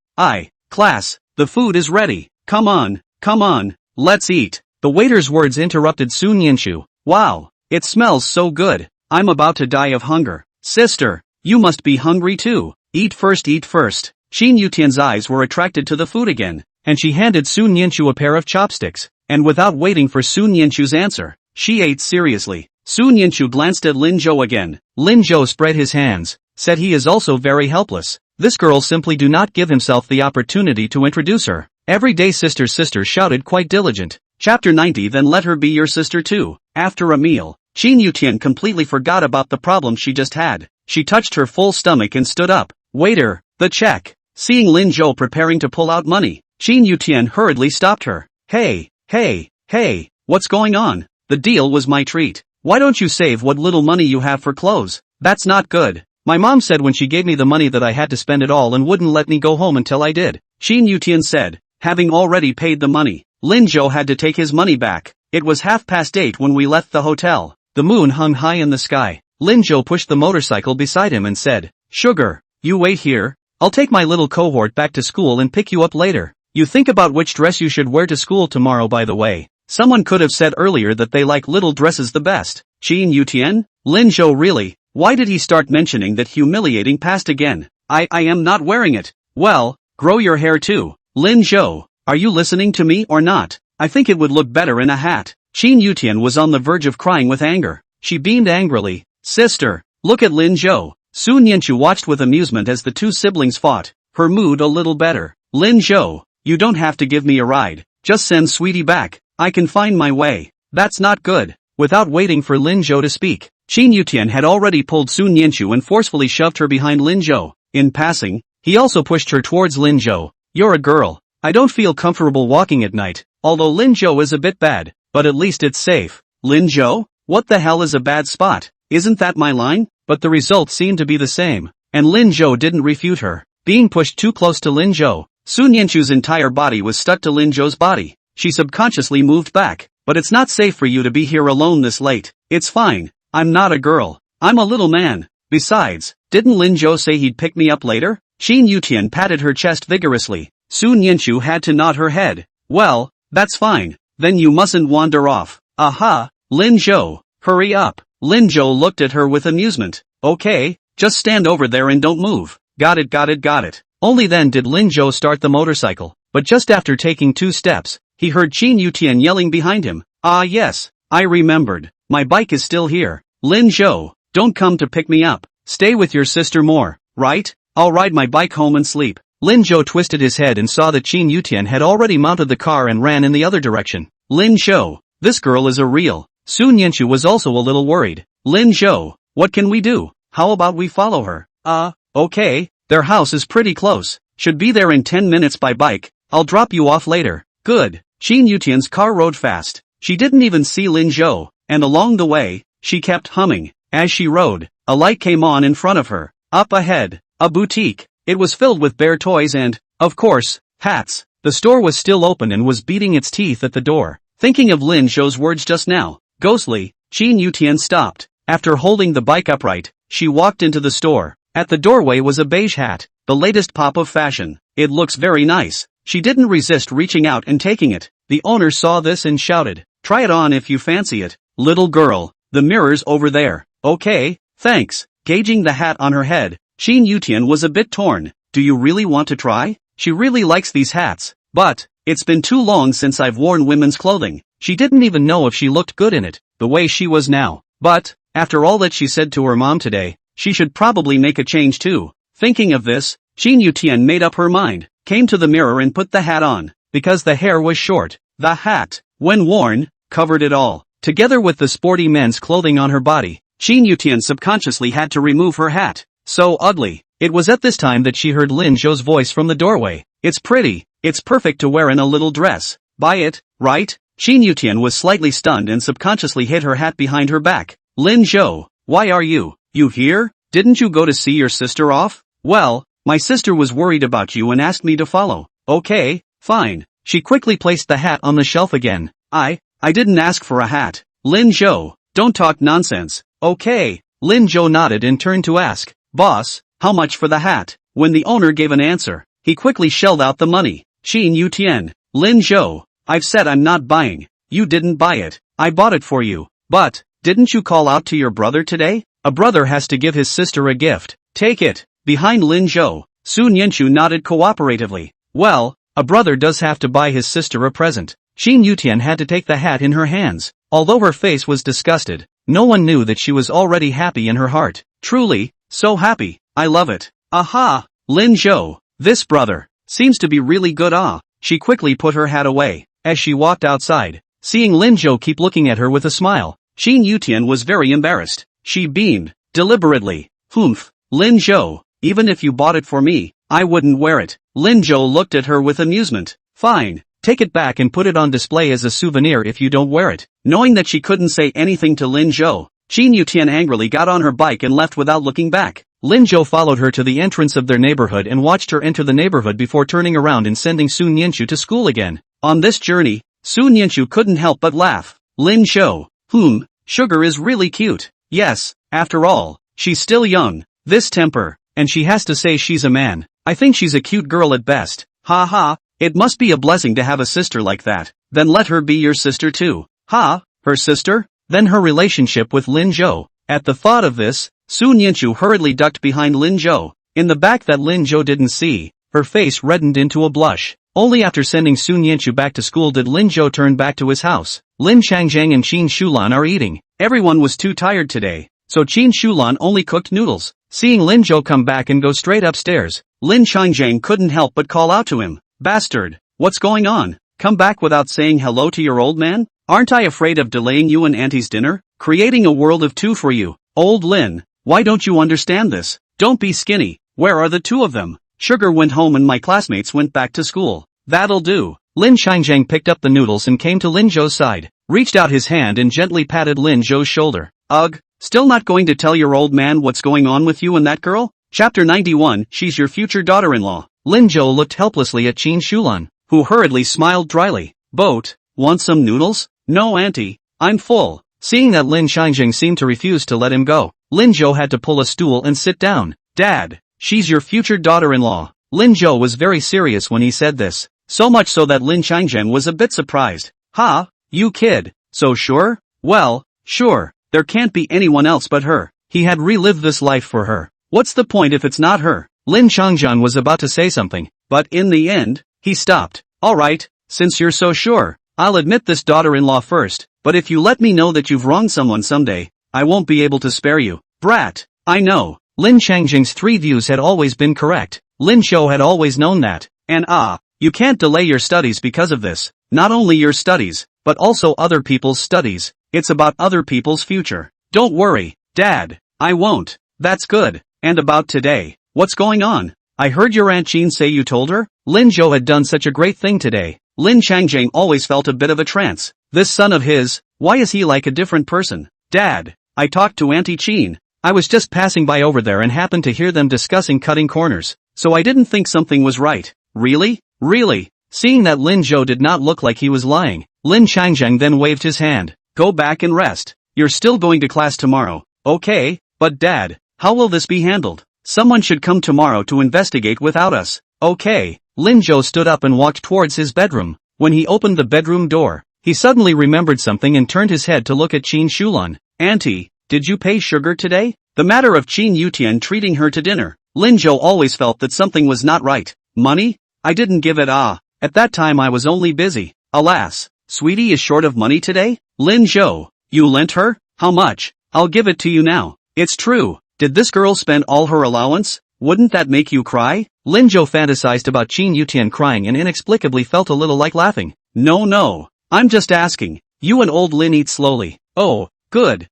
Class, the food is ready. Come on, let's eat. The waiter's words interrupted Su Nianchu. Wow, it smells so good. I'm about to die of hunger. Sister, you must be hungry too. Eat first. Qin Yutian's eyes were attracted to the food again, and she handed Su Nianchu a pair of chopsticks, and without waiting for Su Nianchu's answer, she ate seriously. Su Nianchu glanced at Lin Zhou again. Lin Zhou spread his hands, said he is also very helpless. This girl simply do not give himself the opportunity to introduce her. Everyday sister shouted quite diligent. Chapter 90 Then let her be your sister too. After a meal, Qin Yutian completely forgot about the problem she just had. She touched her full stomach and stood up. Waiter, the check. Seeing Lin Zhou preparing to pull out money, Qin Yutian hurriedly stopped her. Hey, what's going on? The deal was my treat. Why don't you save what little money you have for clothes? That's not good. My mom said when she gave me the money that I had to spend it all and wouldn't let me go home until I did. Qin Yutian said, having already paid the money. Lin Zhou had to take his money back. It was 8:30 when we left the hotel. The moon hung high in the sky. Lin Zhou pushed the motorcycle beside him and said, Sugar, you wait here. I'll take my little cohort back to school and pick you up later. You think about which dress you should wear to school tomorrow, by the way. Someone could have said earlier that they like little dresses the best. Qin Yutian? Lin Zhou really? Why did he start mentioning that humiliating past again? I am not wearing it. Well, grow your hair too. Lin Zhou, are you listening to me or not? I think it would look better in a hat. Qin Yutian was on the verge of crying with anger. She beamed angrily. Sister, look at Lin Zhou. Su Nianchu watched with amusement as the two siblings fought, her mood a little better. Lin Zhou, you don't have to give me a ride. Just send Sweetie back. I can find my way. That's not good. Without waiting for Lin Zhou to speak, Qin Yutian had already pulled Su Nianchu and forcefully shoved her behind Lin Zhou. In passing, he also pushed her towards Lin Zhou. You're a girl. I don't feel comfortable walking at night, although Lin Zhou is a bit bad, but at least it's safe. Lin Zhou? What the hell is a bad spot? Isn't that my line? But the results seemed to be the same, and Lin Zhou didn't refute her. Being pushed too close to Lin Zhou, Su Nianchu's entire body was stuck to Lin Zhou's body. She subconsciously moved back. But it's not safe for you to be here alone this late. It's fine. I'm not a girl. I'm a little man. Besides, didn't Lin Zhou say he'd pick me up later? Qin Yutian patted her chest vigorously. Su Nianchu had to nod her head. Well, that's fine. Then you mustn't wander off. Aha, Lin Zhou, hurry up. Lin Zhou looked at her with amusement. Okay, just stand over there and don't move. Got it. Only then did Lin Zhou start the motorcycle. But just after taking 2 steps, he heard Qin Yutian yelling behind him. Ah yes, I remembered. My bike is still here. Lin Zhou, don't come to pick me up. Stay with your sister more, right? I'll ride my bike home and sleep. Lin Zhou twisted his head and saw that Qin Yutian had already mounted the car and ran in the other direction. Lin Zhou, this girl is a real. Su Nianchu was also a little worried. Lin Zhou, what can we do? How about we follow her? Okay, their house is pretty close. Should be there in 10 minutes by bike. I'll drop you off later. Good. Qin Yutian's car rode fast. She didn't even see Lin Zhou, and along the way, she kept humming. As she rode, a light came on in front of her. Up ahead, a boutique. It was filled with bear toys and, of course, hats. The store was still open and was beating its teeth at the door. Thinking of Lin Zhou's words just now, ghostly, Qin Yutian stopped. After holding the bike upright, she walked into the store. At the doorway was a beige hat, the latest pop of fashion. It looks very nice. She didn't resist reaching out and taking it. The owner saw this and shouted, try it on if you fancy it. Little girl, the mirror's over there. Okay, thanks. Gauging the hat on her head, Qin Yutian was a bit torn. Do you really want to try? She really likes these hats. But, it's been too long since I've worn women's clothing. She didn't even know if she looked good in it, the way she was now. But, after all that she said to her mom today, she should probably make a change too. Thinking of this, Qin Yutian made up her mind, came to the mirror and put the hat on. Because the hair was short, the hat, when worn, covered it all. Together with the sporty men's clothing on her body, Qin Yutian subconsciously had to remove her hat. So ugly. It was at this time that she heard Lin Zhou's voice from the doorway. It's pretty. It's perfect to wear in a little dress. Buy it, right? Qin Yutian was slightly stunned and subconsciously hid her hat behind her back. Lin Zhou, why are you here? Didn't you go to see your sister off? Well, my sister was worried about you and asked me to follow. Okay, fine. She quickly placed the hat on the shelf again. I didn't ask for a hat. Lin Zhou, don't talk nonsense. Okay. Lin Zhou nodded and turned to ask, boss, how much for the hat? When the owner gave an answer, he quickly shelled out the money. Qin Yutian, Lin Zhou, I've said I'm not buying. You didn't buy it. I bought it for you. But, didn't you call out to your brother today? A brother has to give his sister a gift. Take it. Behind Lin Zhou, Su Nianchu nodded cooperatively. Well, a brother does have to buy his sister a present. Qin Yutian had to take the hat in her hands. Although her face was disgusted, no one knew that she was already happy in her heart. Truly, so happy. I love it. Aha! Lin Zhou, this brother, seems to be really good. She quickly put her hat away. As she walked outside, seeing Lin Zhou keep looking at her with a smile, Qin Yutian was very embarrassed. She beamed, deliberately. Humph, Lin Zhou, even if you bought it for me, I wouldn't wear it. Lin Zhou looked at her with amusement. Fine. Take it back and put it on display as a souvenir if you don't wear it. Knowing that she couldn't say anything to Lin Zhou, Qin Yutian angrily got on her bike and left without looking back. Lin Zhou followed her to the entrance of their neighborhood and watched her enter the neighborhood before turning around and sending Sun Yinshu to school again. On this journey, Sun Yinshu couldn't help but laugh. Lin Zhou, Sugar is really cute. Yes, after all, she's still young. This temper, and she has to say she's a man. I think she's a cute girl at best. Ha ha, it must be a blessing to have a sister like that. Then let her be your sister too. Ha, her sister? Then her relationship with Lin Zhou. At the thought of this, Sun Yinshu hurriedly ducked behind Lin Zhou. In the back that Lin Zhou didn't see, her face reddened into a blush. Only after sending Sun Yinshu back to school did Lin Zhou turn back to his house. Lin Changjiang and Qin Shulan are eating. Everyone was too tired today, so Qin Shulan only cooked noodles. Seeing Lin Zhou come back and go straight upstairs, Lin Changjiang couldn't help but call out to him. Bastard, what's going on? Come back without saying hello to your old man? Aren't I afraid of delaying you and Auntie's dinner? Creating a world of two for you. Old Lin, why don't you understand this? Don't be skinny. Where are the two of them? Sugar went home and my classmates went back to school. That'll do. Lin Changjiang picked up the noodles and came to Lin Zhou's side, reached out his hand and gently patted Lin Zhou's shoulder. Ugh, still not going to tell your old man what's going on with you and that girl? Chapter 91, She's your future daughter-in-law. Lin Zhou looked helplessly at Qin Shulan, who hurriedly smiled dryly. Boat, want some noodles? No auntie, I'm full. Seeing that Lin Changjiang seemed to refuse to let him go, Lin Zhou had to pull a stool and sit down. Dad, she's your future daughter-in-law. Lin Zhou was very serious when he said this, so much so that Lin Changjiang was a bit surprised. Ha, you kid, so sure? Well, sure, there can't be anyone else but her. He had relived this life for her. What's the point if it's not her? Lin Changjiang was about to say something, but in the end, he stopped. Alright, since you're so sure, I'll admit this daughter-in-law first, but if you let me know that you've wronged someone someday, I won't be able to spare you. Brat, I know. Lin Changjiang's three views had always been correct. Lin Zhou had always known that. And you can't delay your studies because of this. Not only your studies, but also other people's studies. It's about other people's future. Don't worry, Dad, I won't. That's good. And about today, what's going on? I heard your Aunt Jean say you told her? Lin Zhou had done such a great thing today. Lin Changjiang always felt a bit of a trance. This son of his, why is he like a different person? Dad, I talked to Auntie Jean. I was just passing by over there and happened to hear them discussing cutting corners, so I didn't think something was right. Really? Really? Seeing that Lin Zhou did not look like he was lying, Lin Changjiang then waved his hand. Go back and rest. You're still going to class tomorrow. Okay, but Dad, how will this be handled? Someone should come tomorrow to investigate without us. Okay. Lin Zhou stood up and walked towards his bedroom. When he opened the bedroom door, he suddenly remembered something and turned his head to look at Qin Shulan. Auntie, did you pay Sugar today? The matter of Qin Yutian treating her to dinner. Lin Zhou always felt that something was not right. Money? I didn't give it. At that time I was only busy. Alas, Sweetie is short of money today? Lin Zhou, you lent her? How much? I'll give it to you now. It's true. Did this girl spend all her allowance? Wouldn't that make you cry? Lin Zhou fantasized about Qin Yutian crying and inexplicably felt a little like laughing. No, I'm just asking. You and old Lin eat slowly. Oh, good.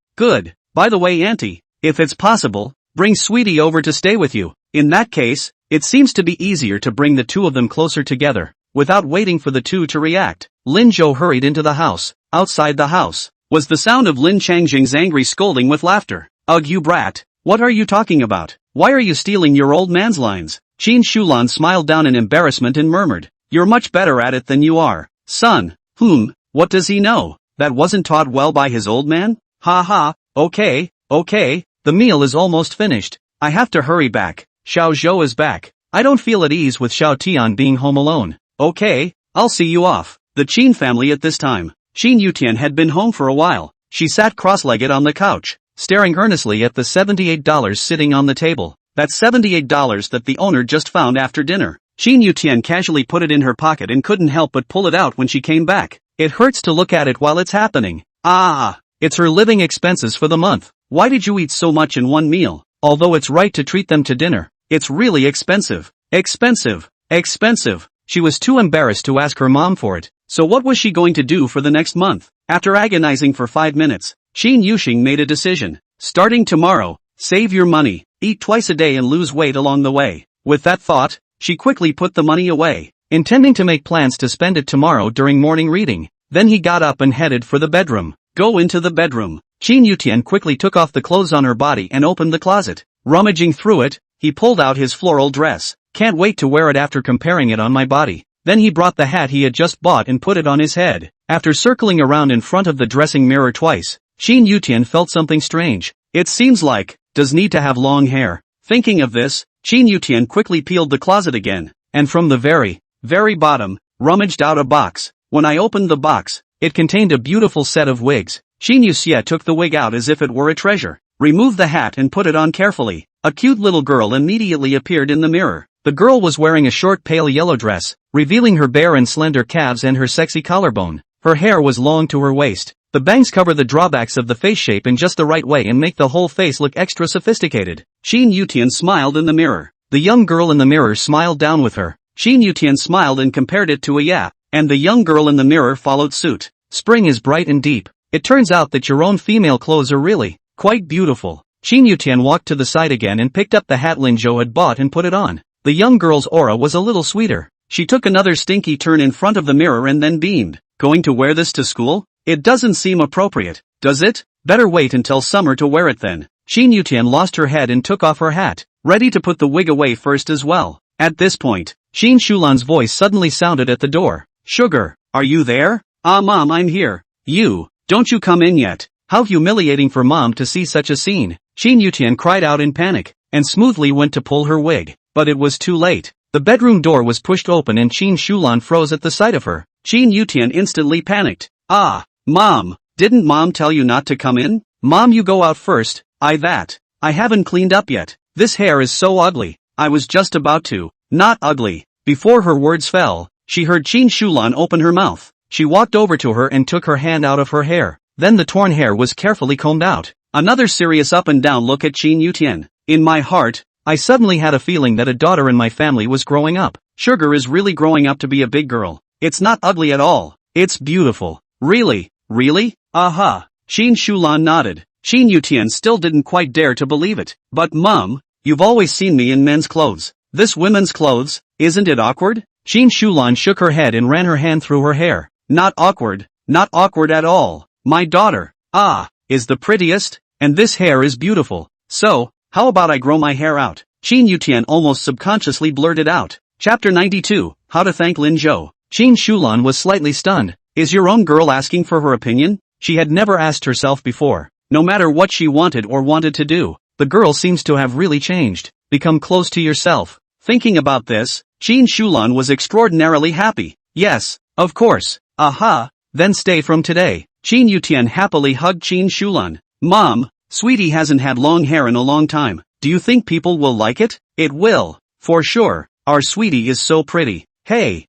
By the way, Auntie, if it's possible, bring Sweetie over to stay with you. In that case, it seems to be easier to bring the two of them closer together. Without waiting for the two to react, Lin Zhou hurried into the house. Outside the house was the sound of Lin Changjiang's angry scolding with laughter. Ugh, you brat. What are you talking about? Why are you stealing your old man's lines? Qin Shulan smiled down in embarrassment and murmured. You're much better at it than you are. Son. What does he know? That wasn't taught well by his old man? Ha ha, okay, the meal is almost finished. I have to hurry back. Xiao Zhou is back. I don't feel at ease with Xiao Tian being home alone. Okay, I'll see you off. The Qin family at this time. Qin Yutian had been home for a while. She sat cross-legged on the couch, staring earnestly at the $78 sitting on the table. That's $78 that the owner just found after dinner. Qin Yutian casually put it in her pocket and couldn't help but pull it out when she came back. It hurts to look at it while it's happening. It's her living expenses for the month. Why did you eat so much in one meal? Although it's right to treat them to dinner, it's really expensive. Expensive. She was too embarrassed to ask her mom for it. So what was she going to do for the next month? After agonizing for 5 minutes, Qin Yuxing made a decision. Starting tomorrow, save your money, eat twice a day and lose weight along the way. With that thought, she quickly put the money away, intending to make plans to spend it tomorrow during morning reading. Then he got up and headed for the bedroom. Go into the bedroom. Qin Yutian quickly took off the clothes on her body and opened the closet. Rummaging through it, he pulled out his floral dress. Can't wait to wear it after comparing it on my body. Then he brought the hat he had just bought and put it on his head. After circling around in front of the dressing mirror twice, Qin Yutian felt something strange. It seems like, does need to have long hair. Thinking of this, Qin Yutian quickly peeled the closet again, and from the very bottom, rummaged out a box. When I opened the box, it contained a beautiful set of wigs. Qin Yutian took the wig out as if it were a treasure, removed the hat and put it on carefully. A cute little girl immediately appeared in the mirror. The girl was wearing a short pale yellow dress, revealing her bare and slender calves and her sexy collarbone. Her hair was long to her waist. The bangs cover the drawbacks of the face shape in just the right way and make the whole face look extra sophisticated. Qin Yutian smiled in the mirror. The young girl in the mirror smiled down with her. Qin Yutian smiled and compared it to a yap, and the young girl in the mirror followed suit. Spring is bright and deep. It turns out that your own female clothes are really quite beautiful. Qin Yutian walked to the side again and picked up the hat Lin Zhou had bought and put it on. The young girl's aura was a little sweeter. She took another stinky turn in front of the mirror and then beamed. Going to wear this to school? It doesn't seem appropriate, does it? Better wait until summer to wear it then. Qin Yutian lost her head and took off her hat, ready to put the wig away first as well. At this point, Qin Shulan's voice suddenly sounded at the door. Sugar, are you there? Ah mom, I'm here. Don't you come in yet. How humiliating for mom to see such a scene. Qin Yutian cried out in panic, and smoothly went to pull her wig. But it was too late. The bedroom door was pushed open and Qin Shulan froze at the sight of her. Qin Yutian instantly panicked. Ah, mom, didn't mom tell you not to come in? Mom, you go out first. I haven't cleaned up yet. This hair is so ugly. I was just about to. Not ugly. Before her words fell, she heard Qin Shulan open her mouth. She walked over to her and took her hand out of her hair. Then the torn hair was carefully combed out. Another serious up and down look at Qin Yutian. In my heart, I suddenly had a feeling that a daughter in my family was growing up. Sugar is really growing up to be a big girl. It's not ugly at all. It's beautiful. Really? Really? Aha. Qin Shulan nodded. Qin Yutian still didn't quite dare to believe it. But mom, you've always seen me in men's clothes. This women's clothes, isn't it awkward? Qin Shulan shook her head and ran her hand through her hair. Not awkward. Not awkward at all. My daughter, is the prettiest, and this hair is beautiful. So, how about I grow my hair out? Qin Yutian almost subconsciously blurted out. Chapter 92, How to Thank Lin Zhou. Qin Shulan was slightly stunned. Is your own girl asking for her opinion? She had never asked herself before. No matter what she wanted or wanted to do, the girl seems to have really changed. Become close to yourself. Thinking about this, Qin Shulan was extraordinarily happy. Yes, of course. Aha, then stay from today. Qin Yutian happily hugged Qin Shulan. Mom, sweetie hasn't had long hair in a long time. Do you think people will like it? It will. For sure. Our sweetie is so pretty. Hey.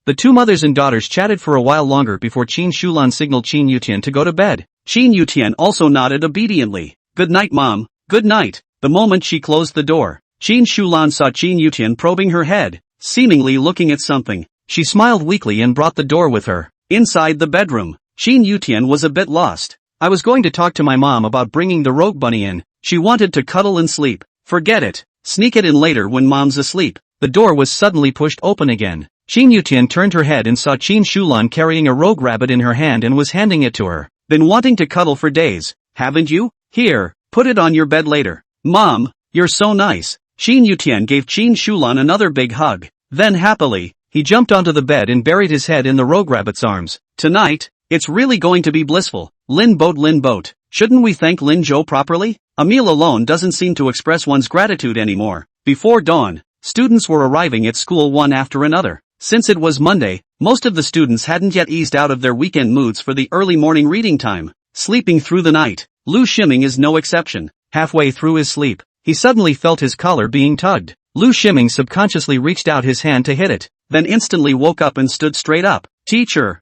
The two mothers and daughters chatted for a while longer before Qin Shulan signaled Qin Yutian to go to bed. Qin Yutian also nodded obediently. Good night, mom. Good night. The moment she closed the door, Qin Shulan saw Qin Yutian probing her head, seemingly looking at something. She smiled weakly and brought the door with her. Inside the bedroom, Qin Yutian was a bit lost. I was going to talk to my mom about bringing the rogue bunny in. She wanted to cuddle and sleep. Forget it. Sneak it in later when mom's asleep. The door was suddenly pushed open again. Qin Yutian turned her head and saw Qin Shulan carrying a rogue rabbit in her hand and was handing it to her. Been wanting to cuddle for days, haven't you? Here, put it on your bed later. Mom, you're so nice. Qin Yutian gave Qin Shulan another big hug. Then happily, he jumped onto the bed and buried his head in the rogue rabbit's arms. Tonight, it's really going to be blissful. Lin boat. Shouldn't we thank Lin Zhou properly? A meal alone doesn't seem to express one's gratitude anymore. Before dawn, students were arriving at school one after another. Since it was Monday, most of the students hadn't yet eased out of their weekend moods for the early morning reading time. Sleeping through the night, Lu Shiming is no exception. Halfway through his sleep, he suddenly felt his collar being tugged. Lu Shiming subconsciously reached out his hand to hit it, then instantly woke up and stood straight up. Teacher,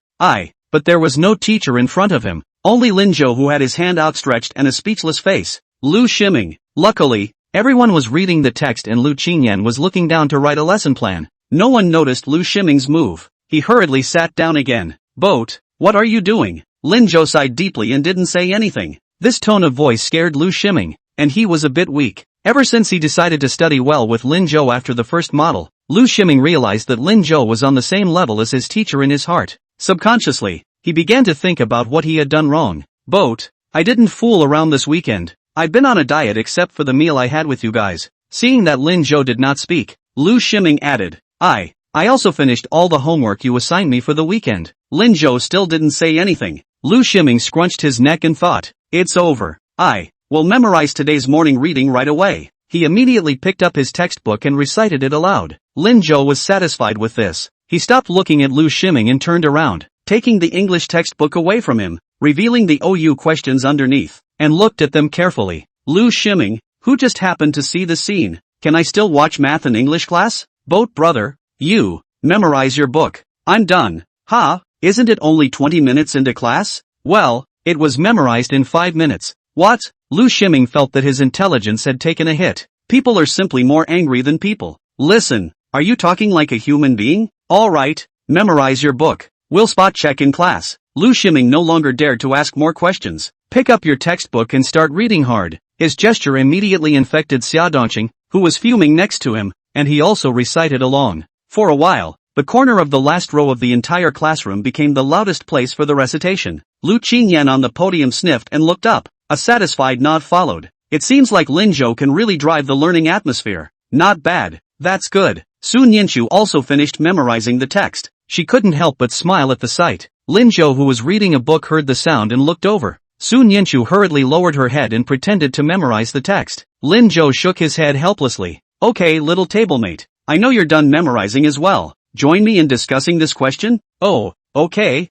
but there was no teacher in front of him, only Lin Zhou who had his hand outstretched and a speechless face. Lu Shiming. Luckily, everyone was reading the text and Lu Qingyan was looking down to write a lesson plan. No one noticed Lu Shiming's move. He hurriedly sat down again. Boat, what are you doing? Lin Zhou sighed deeply and didn't say anything. This tone of voice scared Lu Shiming, and he was a bit weak. Ever since he decided to study well with Lin Zhou after the first model, Lu Shiming realized that Lin Zhou was on the same level as his teacher in his heart. Subconsciously, he began to think about what he had done wrong. Boat, I didn't fool around this weekend. I've been on a diet except for the meal I had with you guys. Seeing that Lin Zhou did not speak, Lu Shiming added, I also finished all the homework you assigned me for the weekend. Lin Zhou still didn't say anything. Lu Shiming scrunched his neck and thought, it's over. I will memorize today's morning reading right away. He immediately picked up his textbook and recited it aloud. Lin Zhou was satisfied with this. He stopped looking at Lu Shiming and turned around, taking the English textbook away from him, revealing the OU questions underneath, and looked at them carefully. Lu Shiming, who just happened to see the scene, can I still watch math and English class? Boat brother, you, memorize your book. I'm done. Ha, isn't it only 20 minutes into class? Well, it was memorized in 5 minutes. What? Lu Shiming felt that his intelligence had taken a hit. People are simply more angry than people. Listen, are you talking like a human being? Alright, memorize your book. We'll spot check in class. Lu Shiming no longer dared to ask more questions. Pick up your textbook and start reading hard. His gesture immediately infected Xia Dongqing, who was fuming next to him, and he also recited along. For a while, the corner of the last row of the entire classroom became the loudest place for the recitation. Lu Qingyan on the podium sniffed and looked up. A satisfied nod followed. It seems like Lin Zhou can really drive the learning atmosphere. Not bad. That's good. Sun Yinchu also finished memorizing the text. She couldn't help but smile at the sight. Lin Zhou, who was reading a book, heard the sound and looked over. Sun Yinchu hurriedly lowered her head and pretended to memorize the text. Lin Zhou shook his head helplessly. Okay, little tablemate. I know you're done memorizing as well. Join me in discussing this question? Oh, okay.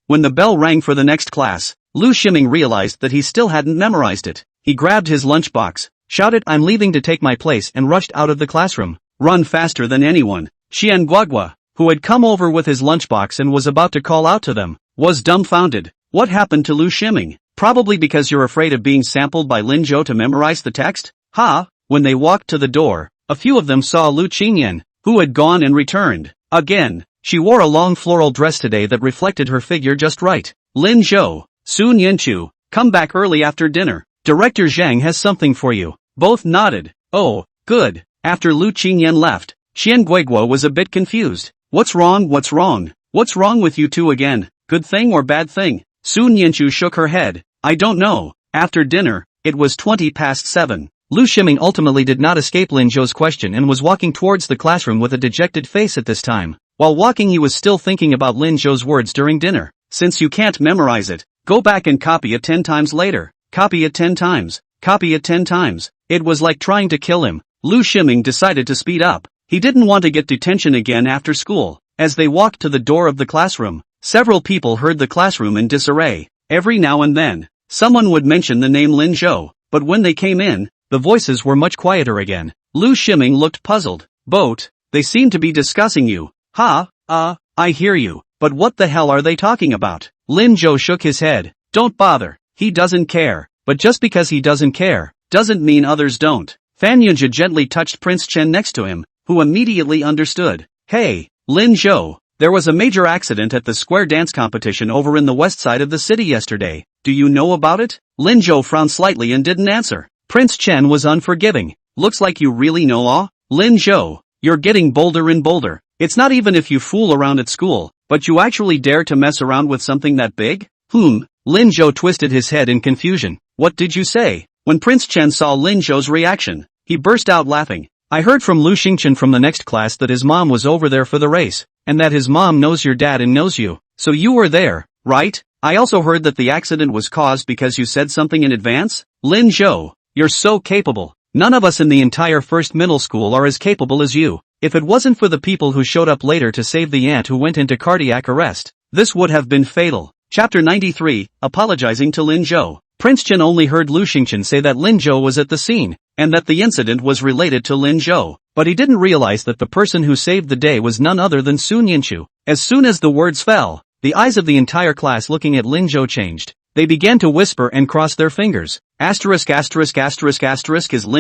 When the bell rang for the next class, Lu Shiming realized that he still hadn't memorized it. He grabbed his lunchbox, shouted, I'm leaving to take my place, and rushed out of the classroom. Run faster than anyone. Xian Guagua, who had come over with his lunchbox and was about to call out to them, was dumbfounded. What happened to Lu Shiming? Probably because you're afraid of being sampled by Lin Zhou to memorize the text? Ha! When they walked to the door, a few of them saw Lu Qingyan, who had gone and returned. Again, she wore a long floral dress today that reflected her figure just right. Lin Zhou, Sun Yinchu, come back early after dinner. Director Zhang has something for you. Both nodded. Oh, good. After Lu Qingyan left, Xian Guiguo was a bit confused. What's wrong? What's wrong with you two again? Good thing or bad thing? Sun Yinchu shook her head. I don't know. After dinner, it was 7:20. Lu Shiming ultimately did not escape Lin Zhou's question and was walking towards the classroom with a dejected face at this time. While walking, he was still thinking about Lin Zhou's words during dinner. Since you can't memorize it, go back and copy it 10 times later. Copy it 10 times. Copy it 10 times. It was like trying to kill him. Lu Shiming decided to speed up. He didn't want to get detention again after school. As they walked to the door of the classroom, several people heard the classroom in disarray. Every now and then, someone would mention the name Lin Zhou, but when they came in, the voices were much quieter again. Lu Shiming looked puzzled. Boat, they seem to be discussing you. I hear you, but what the hell are they talking about? Lin Zhou shook his head. Don't bother. He doesn't care. But just because he doesn't care, doesn't mean others don't. Fan Yunjia gently touched Prince Chen next to him, who immediately understood. Hey, Lin Zhou, there was a major accident at the square dance competition over in the west side of the city yesterday. Do you know about it? Lin Zhou frowned slightly and didn't answer. Prince Chen was unforgiving. Looks like you really know. Lin Zhou, you're getting bolder and bolder. It's not even if you fool around at school, but you actually dare to mess around with something that big? Lin Zhou twisted his head in confusion. What did you say? When Prince Chen saw Lin Zhou's reaction, he burst out laughing. I heard from Lu Xingchen from the next class that his mom was over there for the race, and that his mom knows your dad and knows you. So you were there, right? I also heard that the accident was caused because you said something in advance? Lin Zhou, you're so capable. None of us in the entire first middle school are as capable as you. If it wasn't for the people who showed up later to save the aunt who went into cardiac arrest, this would have been fatal. Chapter 93, Apologizing to Lin Zhou. Prince Chen only heard Lu Xingchen say that Lin Zhou was at the scene, and that the incident was related to Lin Zhou, but he didn't realize that the person who saved the day was none other than Sun Yinchu. As soon as the words fell, the eyes of the entire class looking at Lin Zhou changed. They began to whisper and cross their fingers. Is Lin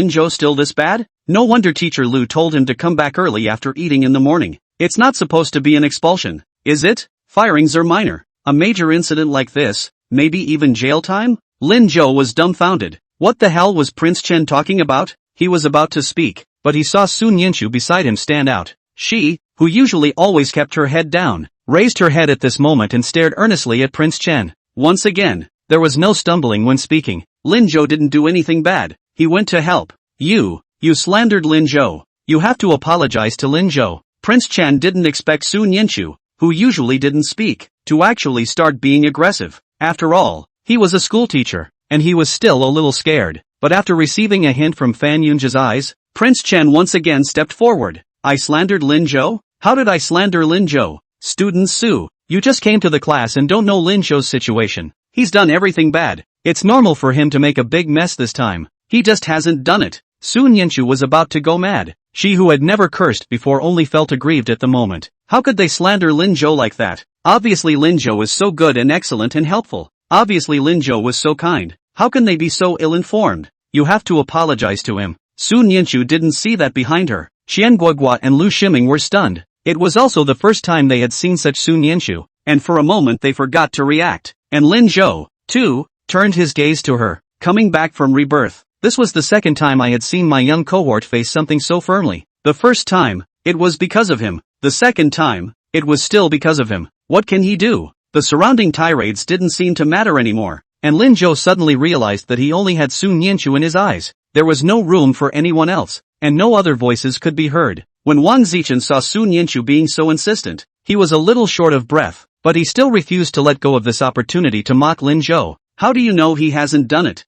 Zhou still this bad? No wonder Teacher Lu told him to come back early after eating in the morning. It's not supposed to be an expulsion, is it? Firings are minor. A major incident like this, maybe even jail time? Lin Zhou was dumbfounded. What the hell was Prince Chen talking about? He was about to speak, but he saw Sun Yinshu beside him stand out. She, who usually always kept her head down, raised her head at this moment and stared earnestly at Prince Chen. Once again, there was no stumbling when speaking. Lin Zhou didn't do anything bad. He went to help. You slandered Lin Zhou. You have to apologize to Lin Zhou. Prince Chen didn't expect Sun Yinshu, who usually didn't speak, to actually start being aggressive. After all, he was a schoolteacher, and he was still a little scared. But after receiving a hint from Fan Yunja's eyes, Prince Chen once again stepped forward. I slandered Lin Zhou? How did I slander Lin Zhou? Student Su, you just came to the class and don't know Lin Zhou's situation. He's done everything bad. It's normal for him to make a big mess this time. He just hasn't done it. Sun Yinshu was about to go mad. She who had never cursed before only felt aggrieved at the moment. How could they slander Lin Zhou like that? Obviously Lin Zhou is so good and excellent and helpful. Obviously Lin Zhou was so kind. How can they be so ill-informed? You have to apologize to him. Sun Yinshu didn't see that behind her. Xian Guoguo and Lu Shiming were stunned. It was also the first time they had seen such Sun Yinshu, and for a moment they forgot to react. And Lin Zhou, too, turned his gaze to her. Coming back from Rebirth, this was the second time I had seen my young cohort face something so firmly. The first time, it was because of him. The second time, it was still because of him. What can he do? The surrounding tirades didn't seem to matter anymore, and Lin Zhou suddenly realized that he only had Sun Yinshu in his eyes. There was no room for anyone else, and no other voices could be heard. When Wang Zichen saw Sun Yinshu being so insistent, he was a little short of breath, but he still refused to let go of this opportunity to mock Lin Zhou. How do you know he hasn't done it?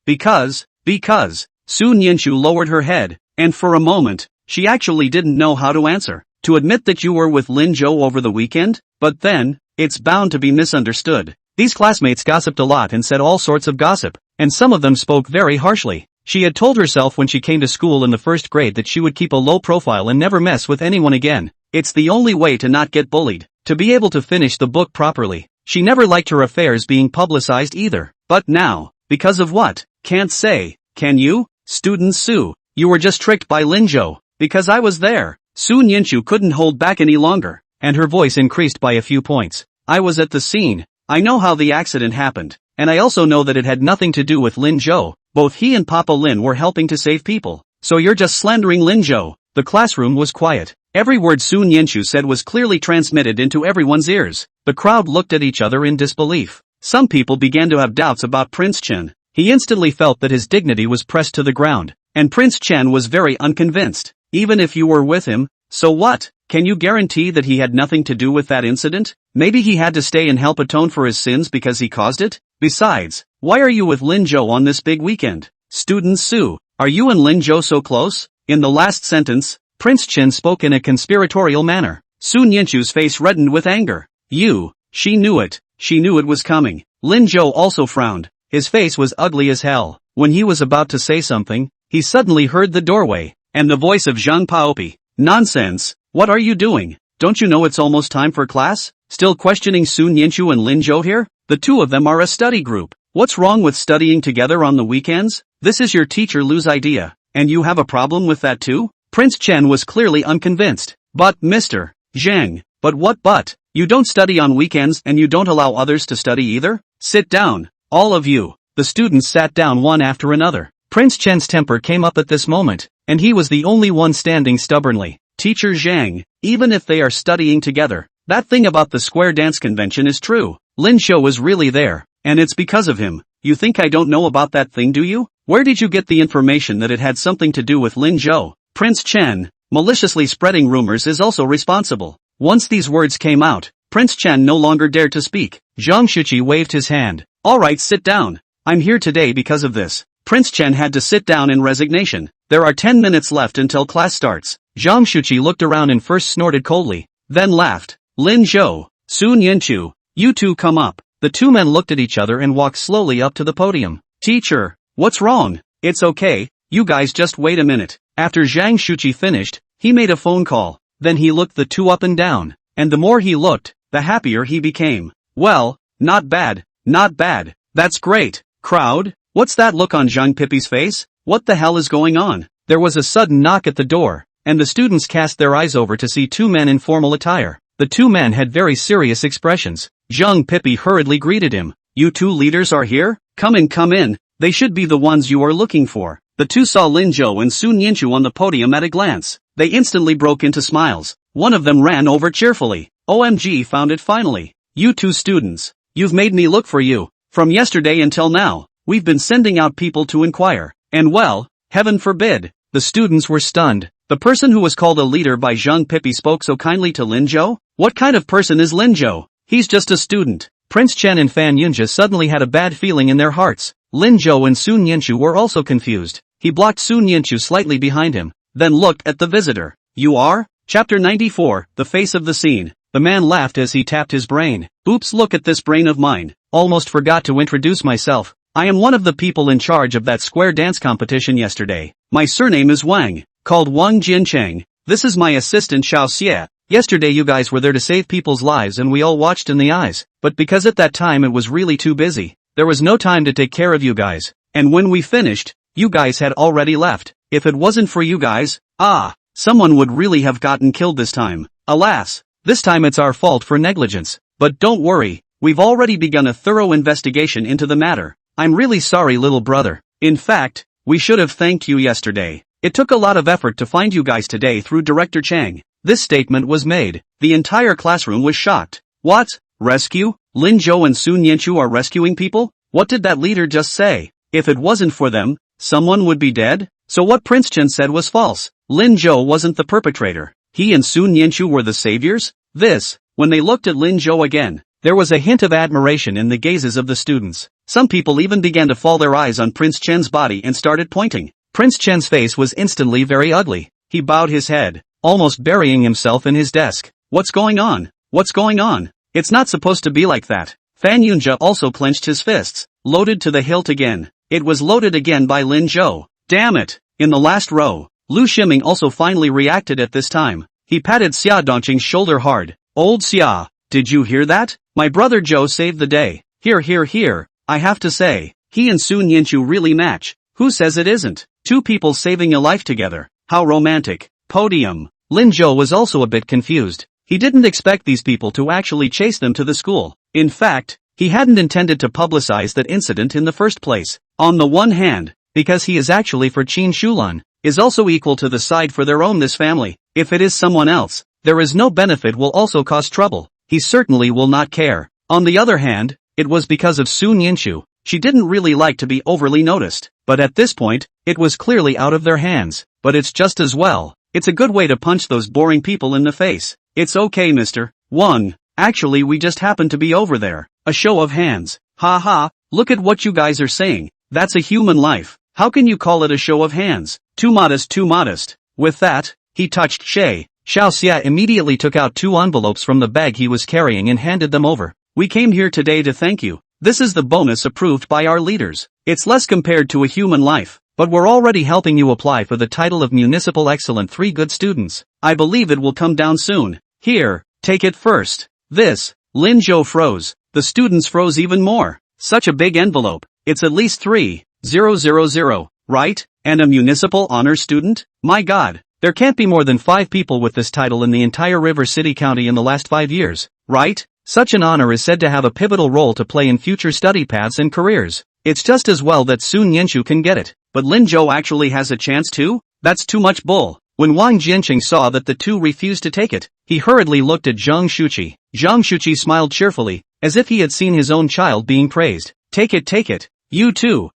Because. Sun Yinshu lowered her head, and for a moment, she actually didn't know how to answer. To admit that you were with Lin Zhou over the weekend? But then, it's bound to be misunderstood. These classmates gossiped a lot and said all sorts of gossip, and some of them spoke very harshly. She had told herself when she came to school in the first grade that she would keep a low profile and never mess with anyone again. It's the only way to not get bullied, to be able to finish the book properly. She never liked her affairs being publicized either. But now, because of what? Can't say, can you? Student Su, you were just tricked by Lin Zhou. Because I was there. Sun Yinshu couldn't hold back any longer, and her voice increased by a few points. I was at the scene. I know how the accident happened, and I also know that it had nothing to do with Lin Zhou. Both he and Papa Lin were helping to save people. So you're just slandering Lin Zhou. The classroom was quiet. Every word Sun Yinshu said was clearly transmitted into everyone's ears. The crowd looked at each other in disbelief. Some people began to have doubts about Prince Chen. He instantly felt that his dignity was pressed to the ground, and Prince Chen was very unconvinced. Even if you were with him, so what? Can you guarantee that he had nothing to do with that incident? Maybe he had to stay and help atone for his sins because he caused it? Besides, why are you with Lin Zhou on this big weekend? Student Su, are you and Lin Zhou so close? In the last sentence, Prince Chen spoke in a conspiratorial manner. Sun Yinshu's face reddened with anger. She knew it. She knew it was coming. Lin Zhou also frowned. His face was ugly as hell. When he was about to say something, he suddenly heard the doorway, and the voice of Zhang Paopi. Nonsense. What are you doing? Don't you know it's almost time for class? Still questioning Sun Yinshu and Lin Zhou here? The two of them are a study group. What's wrong with studying together on the weekends? This is your teacher Lu's idea, and you have a problem with that too? Prince Chen was clearly unconvinced. But, Mr. Zhang, but what but? You don't study on weekends and you don't allow others to study either? Sit down. All of you. The students sat down one after another. Prince Chen's temper came up at this moment, and he was the only one standing stubbornly. Teacher Zhang, even if they are studying together, that thing about the square dance convention is true. Lin Zhou was really there, and it's because of him. You think I don't know about that thing, do you? Where did you get the information that it had something to do with Lin Zhou? Prince Chen, maliciously spreading rumors, is also responsible. Once these words came out, Prince Chen no longer dared to speak. Zhang Shuqi waved his hand. Alright, sit down. I'm here today because of this. Prince Chen had to sit down in resignation. There are 10 minutes left until class starts. Zhang Shuqi looked around and first snorted coldly, then laughed. Lin Zhou, Sun Yinshu, you two come up. The two men looked at each other and walked slowly up to the podium. Teacher, what's wrong? It's okay, you guys just wait a minute. After Zhang Shuqi finished, he made a phone call. Then he looked the two up and down, and the more he looked, the happier he became. Well, not bad, not bad. That's great. Crowd, what's that look on Zhang Pipi's face? What the hell is going on? There was a sudden knock at the door, and the students cast their eyes over to see two men in formal attire. The two men had very serious expressions. Zhang Pipi hurriedly greeted him. You two leaders are here? Come in, come in. They should be the ones you are looking for. The two saw Lin Zhou and Sun Yinchu on the podium at a glance. They instantly broke into smiles. One of them ran over cheerfully. OMG, found it finally. You two students. You've made me look for you. From yesterday until now, we've been sending out people to inquire. And well, heaven forbid. The students were stunned. The person who was called a leader by Zhang Pipi spoke so kindly to Lin Zhou? What kind of person is Lin Zhou? He's just a student. Prince Chen and Fan Yunjia suddenly had a bad feeling in their hearts. Lin Zhou and Sun Yinchu were also confused. He blocked Sun Yinchu slightly behind him, then looked at the visitor. You are? Chapter 94, The Face of the Scene. The man laughed as he tapped his brain. Oops, look at this brain of mine. Almost forgot to introduce myself. I am one of the people in charge of that square dance competition yesterday. My surname is Wang, called Wang Jincheng. This is my assistant Xiao Xie. Yesterday you guys were there to save people's lives and we all watched in the eyes. But because at that time it was really too busy, there was no time to take care of you guys. And when we finished, you guys had already left. If it wasn't for you guys, someone would really have gotten killed this time. Alas, this time it's our fault for negligence. But don't worry, we've already begun a thorough investigation into the matter. I'm really sorry, little brother. In fact, we should have thanked you yesterday. It took a lot of effort to find you guys today through Director Chang. This statement was made. The entire classroom was shocked. What? Rescue? Lin Zhou and Sun Yinchu are rescuing people? What did that leader just say? If it wasn't for them, someone would be dead? So what Prince Chen said was false. Lin Zhou wasn't the perpetrator. He and Sun Yinchu were the saviors? When they looked at Lin Zhou again, there was a hint of admiration in the gazes of the students. Some people even began to fall their eyes on Prince Chen's body and started pointing. Prince Chen's face was instantly very ugly. He bowed his head, almost burying himself in his desk. What's going on? What's going on? It's not supposed to be like that. Fan Yunjia also clenched his fists, loaded to the hilt again. It was loaded again by Lin Zhou. Damn it! In the last row, Lu Shiming also finally reacted at this time. He patted Xia Dongqing's shoulder hard. Old Xia, did you hear that? My brother Zhou saved the day. Here, I have to say, he and Sun Yinchu really match. Who says it isn't? Two people saving a life together. How romantic. Podium. Lin Zhou was also a bit confused. He didn't expect these people to actually chase them to the school. In fact, he hadn't intended to publicize that incident in the first place. On the one hand, because he is actually for Qin Shulan, is also equal to the side for their own this family. If it is someone else, there is no benefit will also cause trouble. He certainly will not care. On the other hand, it was because of Sun Yinchu. She didn't really like to be overly noticed. But at this point, it was clearly out of their hands. But it's just as well. It's a good way to punch those boring people in the face. It's okay, Mr. Wang. Actually, we just happened to be over there. A show of hands. Ha ha, look at what you guys are saying. That's a human life. How can you call it a show of hands? Too modest, too modest. With that, he touched Shay. Xiao Xia immediately took out 2 envelopes from the bag he was carrying and handed them over. We came here today to thank you. This is the bonus approved by our leaders. It's less compared to a human life, but we're already helping you apply for the title of Municipal Excellent 3 Good Students. I believe it will come down soon. Here, take it first. Lin Zhou froze. The students froze even more. Such a big envelope. It's at least 3,000, right? And a municipal honors student? My god. There can't be more than 5 people with this title in the entire River City County in the last 5 years, right? Such an honor is said to have a pivotal role to play in future study paths and careers. It's just as well that Sun Yinchu can get it. But Lin Zhou actually has a chance too? That's too much bull. When Wang Jinqing saw that the two refused to take it, he hurriedly looked at Zhang Shuqi. Zhang Shuqi smiled cheerfully, as if he had seen his own child being praised. Take it. You too.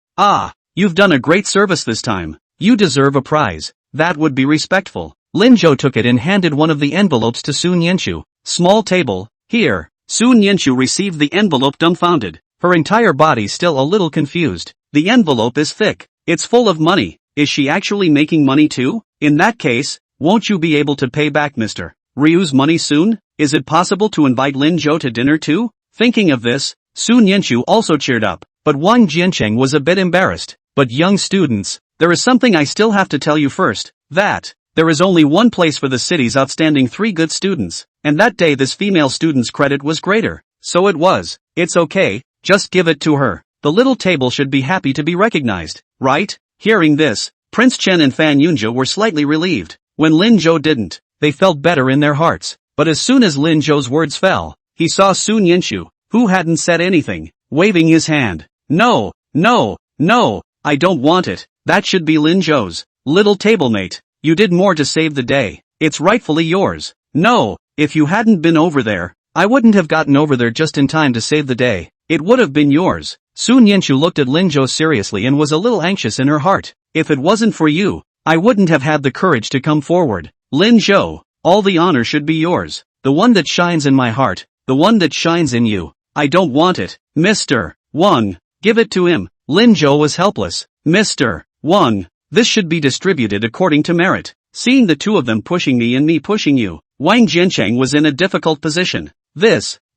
You've done a great service this time. You deserve a prize. That would be respectful. Lin Zhou took it and handed one of the envelopes to Sun Yinchu. Small table. Here. Sun Yinchu received the envelope dumbfounded, her entire body still a little confused. The envelope is thick. It's full of money. Is she actually making money too? In that case, won't you be able to pay back Mr. Ryu's money soon? Is it possible to invite Lin Zhou to dinner too? Thinking of this, Sun Yinchu also cheered up, but Wang Jincheng was a bit embarrassed. But young students, there is something I still have to tell you first, that there is only one place for the city's outstanding 3 good students, and that day this female student's credit was greater. So it was. It's okay, just give it to her. The little table should be happy to be recognized, right? Hearing this, Prince Chen and Fan Yunjia were slightly relieved. When Lin Zhou didn't, they felt better in their hearts. But as soon as Lin Zhou's words fell, he saw Sun Yinchu, who hadn't said anything, waving his hand. No, I don't want it. That should be Lin Zhou's. Little tablemate, you did more to save the day. It's rightfully yours. No, if you hadn't been over there, I wouldn't have gotten over there just in time to save the day. It would have been yours. Sun Yanchu looked at Lin Zhou seriously and was a little anxious in her heart. If it wasn't for you, I wouldn't have had the courage to come forward. Lin Zhou, all the honor should be yours. The one that shines in my heart, the one that shines in you. I don't want it. Mr. Wang, give it to him. Lin Zhou was helpless. Mr. Wang, this should be distributed according to merit. Seeing the two of them pushing me and me pushing you, Wang Jiancheng was in a difficult position.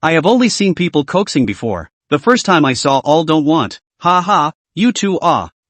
I have only seen people coaxing before. The first time I saw all don't want. Ha ha, you two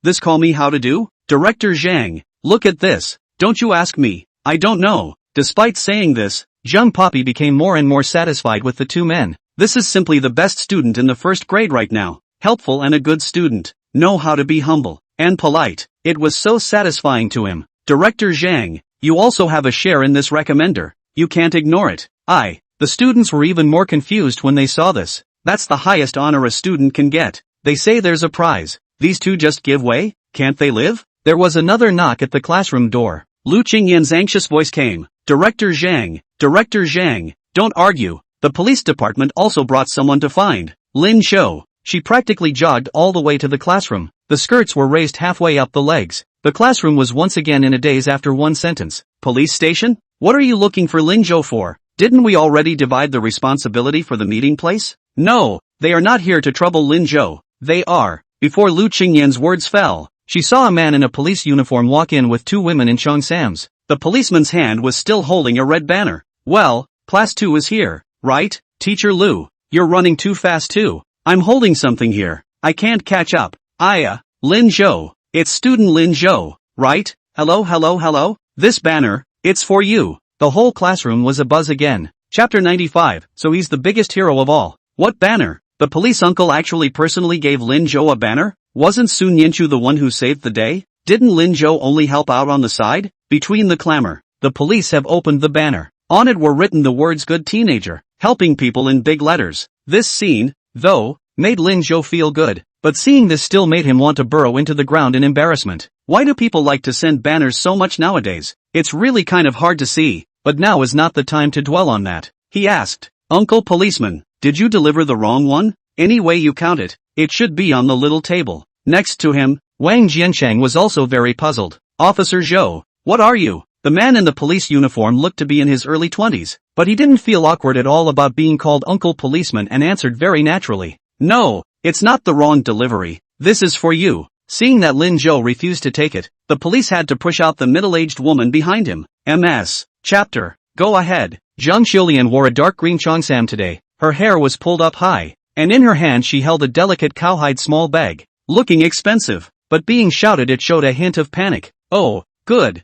this call me how to do? Director Zhang, look at this. Don't you ask me. I don't know. Despite saying this, Zhang Poppy became more and more satisfied with the two men. This is simply the best student in the first grade right now. Helpful and a good student. Know how to be humble and polite. It was so satisfying to him. Director Zhang, you also have a share in this recommender. You can't ignore it. The students were even more confused when they saw this. That's the highest honor a student can get. They say there's a prize. These two just give way? Can't they live? There was another knock at the classroom door. Lu Qingyan's anxious voice came. Director Zhang, don't argue. The police department also brought someone to find Lin Zhou. She practically jogged all the way to the classroom. The skirts were raised halfway up the legs. The classroom was once again in a daze after one sentence. Police station? What are you looking for Lin Zhou for? Didn't we already divide the responsibility for the meeting place? No, they are not here to trouble Lin Zhou. They are. Before Lu Qingyan's words fell, she saw a man in a police uniform walk in with two women in cheongsams. The policeman's hand was still holding a red banner. Well, class 2 is here, right? Teacher Lu, you're running too fast too. I'm holding something here. I can't catch up. Lin Zhou. It's student Lin Zhou, right? Hello? This banner, it's for you. The whole classroom was abuzz again. Chapter 95, so he's the biggest hero of all. What banner? The police uncle actually personally gave Lin Zhou a banner? Wasn't Sun Yanchu the one who saved the day? Didn't Lin Zhou only help out on the side? Between the clamor, the police have opened the banner. On it were written the words good teenager, helping people in big letters. This scene, though, made Lin Zhou feel good, but seeing this still made him want to burrow into the ground in embarrassment. Why do people like to send banners so much nowadays? It's really kind of hard to see, but now is not the time to dwell on that. He asked, Uncle Policeman, did you deliver the wrong one? Any way you count it, it should be on the little table. Next to him, Wang Jiancheng was also very puzzled. Officer Zhou, what are you? The man in the police uniform looked to be in his early 20s, but he didn't feel awkward at all about being called Uncle Policeman and answered very naturally. No, it's not the wrong delivery. This is for you. Seeing that Lin Zhou refused to take it, the police had to push out the middle-aged woman behind him. MS. Chapter. Go ahead. Zhang Xiulian wore a dark green cheongsam today. Her hair was pulled up high, and in her hand she held a delicate cowhide small bag. Looking expensive, but being shouted it showed a hint of panic. Oh, good.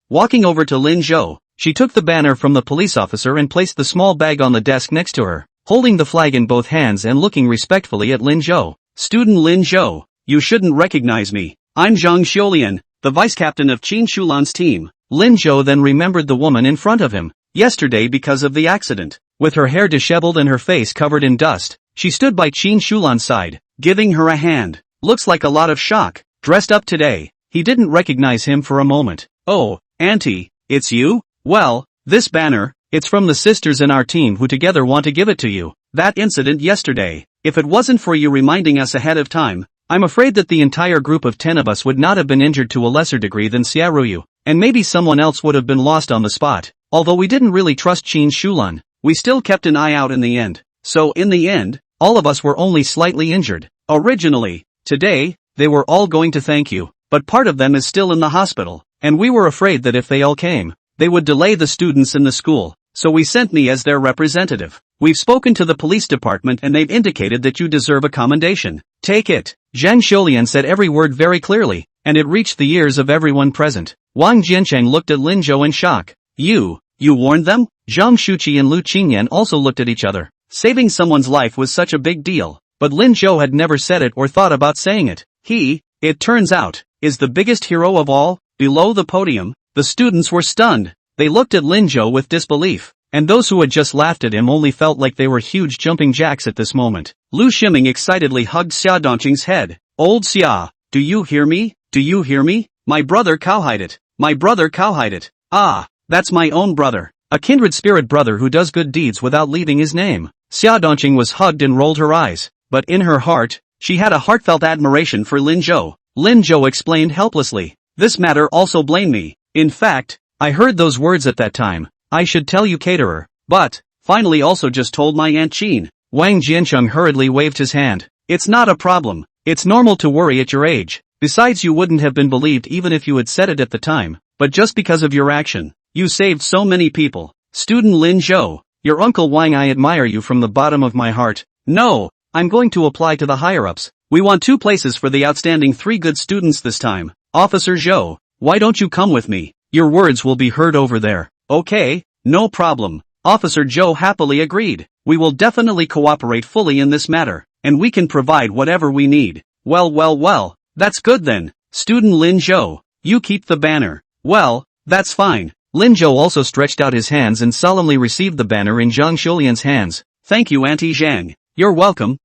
Walking over to Lin Zhou, she took the banner from the police officer and placed the small bag on the desk next to her, holding the flag in both hands and looking respectfully at Lin Zhou. Student Lin Zhou, you shouldn't recognize me. I'm Zhang Xiulian, the vice-captain of Qin Shulan's team. Lin Zhou then remembered the woman in front of him, yesterday because of the accident. With her hair disheveled and her face covered in dust, she stood by Qin Shulan's side, giving her a hand. Looks like a lot of shock. Dressed up today, he didn't recognize him for a moment. Oh, Auntie, it's you? Well, this banner, it's from the sisters in our team who together want to give it to you. That incident yesterday, if it wasn't for you reminding us ahead of time, I'm afraid that the entire group of 10 of us would not have been injured to a lesser degree than Xiaoruyu, and maybe someone else would have been lost on the spot. Although we didn't really trust Qin Shulan, we still kept an eye out in the end. So in the end, all of us were only slightly injured. Originally, today, they were all going to thank you, but part of them is still in the hospital, and we were afraid that if they all came, they would delay the students in the school, so we sent me as their representative. We've spoken to the police department and they've indicated that you deserve a commendation. Take it. Zhang Xiulian said every word very clearly, and it reached the ears of everyone present. Wang Jiancheng looked at Lin Zhou in shock. You warned them? Zhang Shuqi and Lu Qingyan also looked at each other. Saving someone's life was such a big deal, but Lin Zhou had never said it or thought about saying it. He, it turns out, is the biggest hero of all. Below the podium, the students were stunned. They looked at Lin Zhou with disbelief, and those who had just laughed at him only felt like they were huge jumping jacks at this moment. Lu Shiming excitedly hugged Xia Dongqing's head. Old Xia, do you hear me? do you hear me? My brother cowhide it. My brother cowhide it. Ah, that's my own brother. A kindred spirit brother who does good deeds without leaving his name. Xia Dongqing was hugged and rolled her eyes, but in her heart, she had a heartfelt admiration for Lin Zhou. Lin Zhou explained helplessly. This matter also blamed me. In fact, I heard those words at that time. I should tell you caterer. But, finally also just told my Aunt Qin. Wang Jiancheng hurriedly waved his hand. It's not a problem. It's normal to worry at your age. Besides, you wouldn't have been believed even if you had said it at the time. But just because of your action, you saved so many people. Student Lin Zhou, your uncle Wang, I admire you from the bottom of my heart. No, I'm going to apply to the higher-ups. We want 2 places for the outstanding 3 good students this time. Officer Zhou, why don't you come with me? Your words will be heard over there. Okay, no problem. Officer Zhou happily agreed. We will definitely cooperate fully in this matter, and we can provide whatever we need. Well, that's good then. Student Lin Zhou, you keep the banner. Well, that's fine. Lin Zhou also stretched out his hands and solemnly received the banner in Zhang Xuelian's hands. Thank you, Auntie Zhang. You're welcome.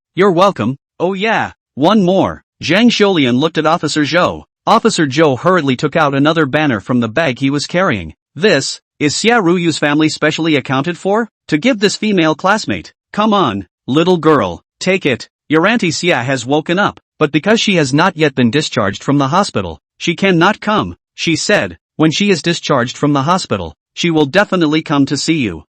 Oh yeah, one more. Zhang Xuelian looked at Officer Zhou. Officer Zhou hurriedly took out another banner from the bag he was carrying. This, is Xia Ruyu's family specially accounted for? To give this female classmate. Come on, little girl, take it. Your Auntie Xia has woken up, but because she has not yet been discharged from the hospital, she cannot come. She said, when she is discharged from the hospital, she will definitely come to see you.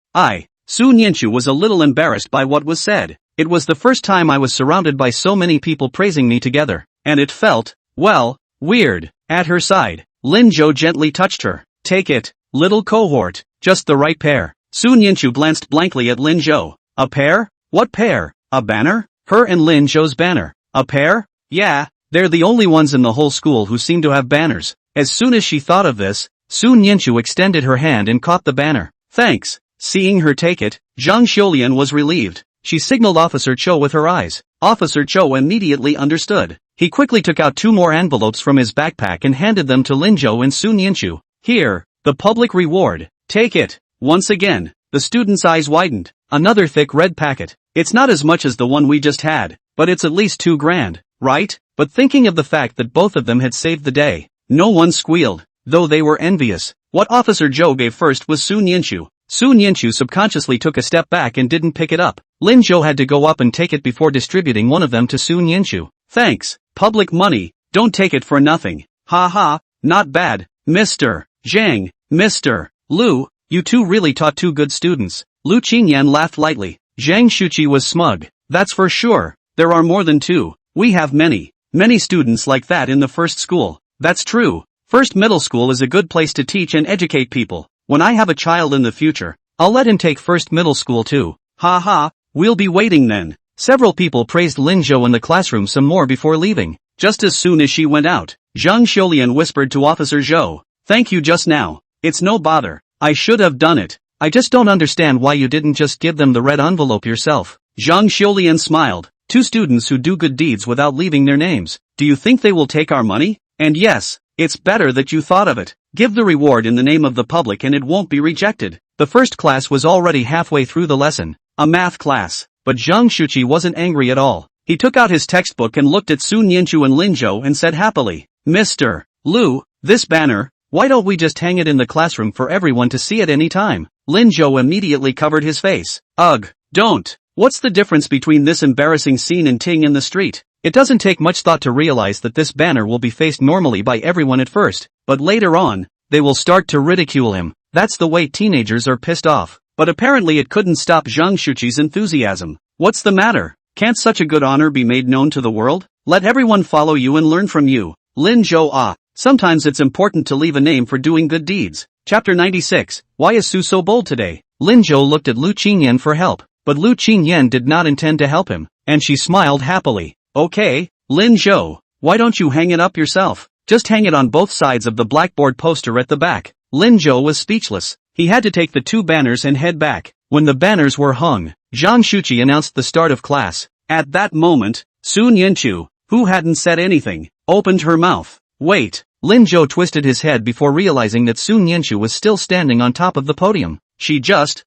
Su Nianchu was a little embarrassed by what was said. It was the first time I was surrounded by so many people praising me together, and it felt, well, weird. At her side, Lin Zhou gently touched her. Take it, little cohort, just the right pair. Su Nianchu glanced blankly at Lin Zhou. A pair? What pair? A banner? Her and Lin Zhou's banner. A pair? Yeah, they're the only ones in the whole school who seem to have banners. As soon as she thought of this, Su Nianchu extended her hand and caught the banner. Thanks. Seeing her take it, Zhang Xuelian was relieved. She signaled Officer Cho with her eyes. Officer Cho immediately understood. He quickly took out 2 more envelopes from his backpack and handed them to Lin Zhou and Su Nianchu. Here, the public reward. Take it. Once again, the student's eyes widened. Another thick red packet. It's not as much as the one we just had, but it's at least 2 grand, right? But thinking of the fact that both of them had saved the day, no one squealed, though they were envious. What Officer Zhou gave first was Su Nianchu. Su Nianchu subconsciously took a step back and didn't pick it up. Lin Zhou had to go up and take it before distributing one of them to Su Nianchu. Thanks. Public money. Don't take it for nothing. Ha ha, not bad. Mr. Zhang, Mr. Lu, you 2 really taught 2 good students. Lu Qingyan laughed lightly. Zhang Shuqi was smug. That's for sure. There are more than 2. We have many students like that in the first school. That's true. First middle school is a good place to teach and educate people. When I have a child in the future, I'll let him take first middle school too. Ha ha, we'll be waiting then. Several people praised Lin Zhou in the classroom some more before leaving. Just as soon as she went out, Zhang Xuelian whispered to Officer Zhou. Thank you just now. It's no bother. I should have done it. I just don't understand why you didn't just give them the red envelope yourself. Zhang Xuelian smiled. 2 students who do good deeds without leaving their names. Do you think they will take our money? And yes, it's better that you thought of it. Give the reward in the name of the public and it won't be rejected. The first class was already halfway through the lesson. A math class. But Zhang Shuqi wasn't angry at all. He took out his textbook and looked at Su Nianchu and Lin Zhou and said happily, Mr. Lu, this banner, why don't we just hang it in the classroom for everyone to see at any time? Lin Zhou immediately covered his face. Ugh, don't. What's the difference between this embarrassing scene and Ting in the street? It doesn't take much thought to realize that this banner will be faced normally by everyone at first, but later on, they will start to ridicule him. That's the way teenagers are pissed off. But apparently it couldn't stop Zhang Shuqi's enthusiasm. What's the matter? Can't such a good honor be made known to the world? Let everyone follow you and learn from you. Lin Zhou. Sometimes it's important to leave a name for doing good deeds. Chapter 96. Why is Su so bold today? Lin Zhou looked at Lu Qingyan for help, but Lu Qingyan did not intend to help him, and she smiled happily. Okay, Lin Zhou, why don't you hang it up yourself? Just hang it on both sides of the blackboard poster at the back. Lin Zhou was speechless. He had to take the 2 banners and head back. When the banners were hung, Zhang Shuqi announced the start of class. At that moment, Su Nianchu, who hadn't said anything, opened her mouth. Wait. Lin Zhou twisted his head before realizing that Su Nianchu was still standing on top of the podium. She just,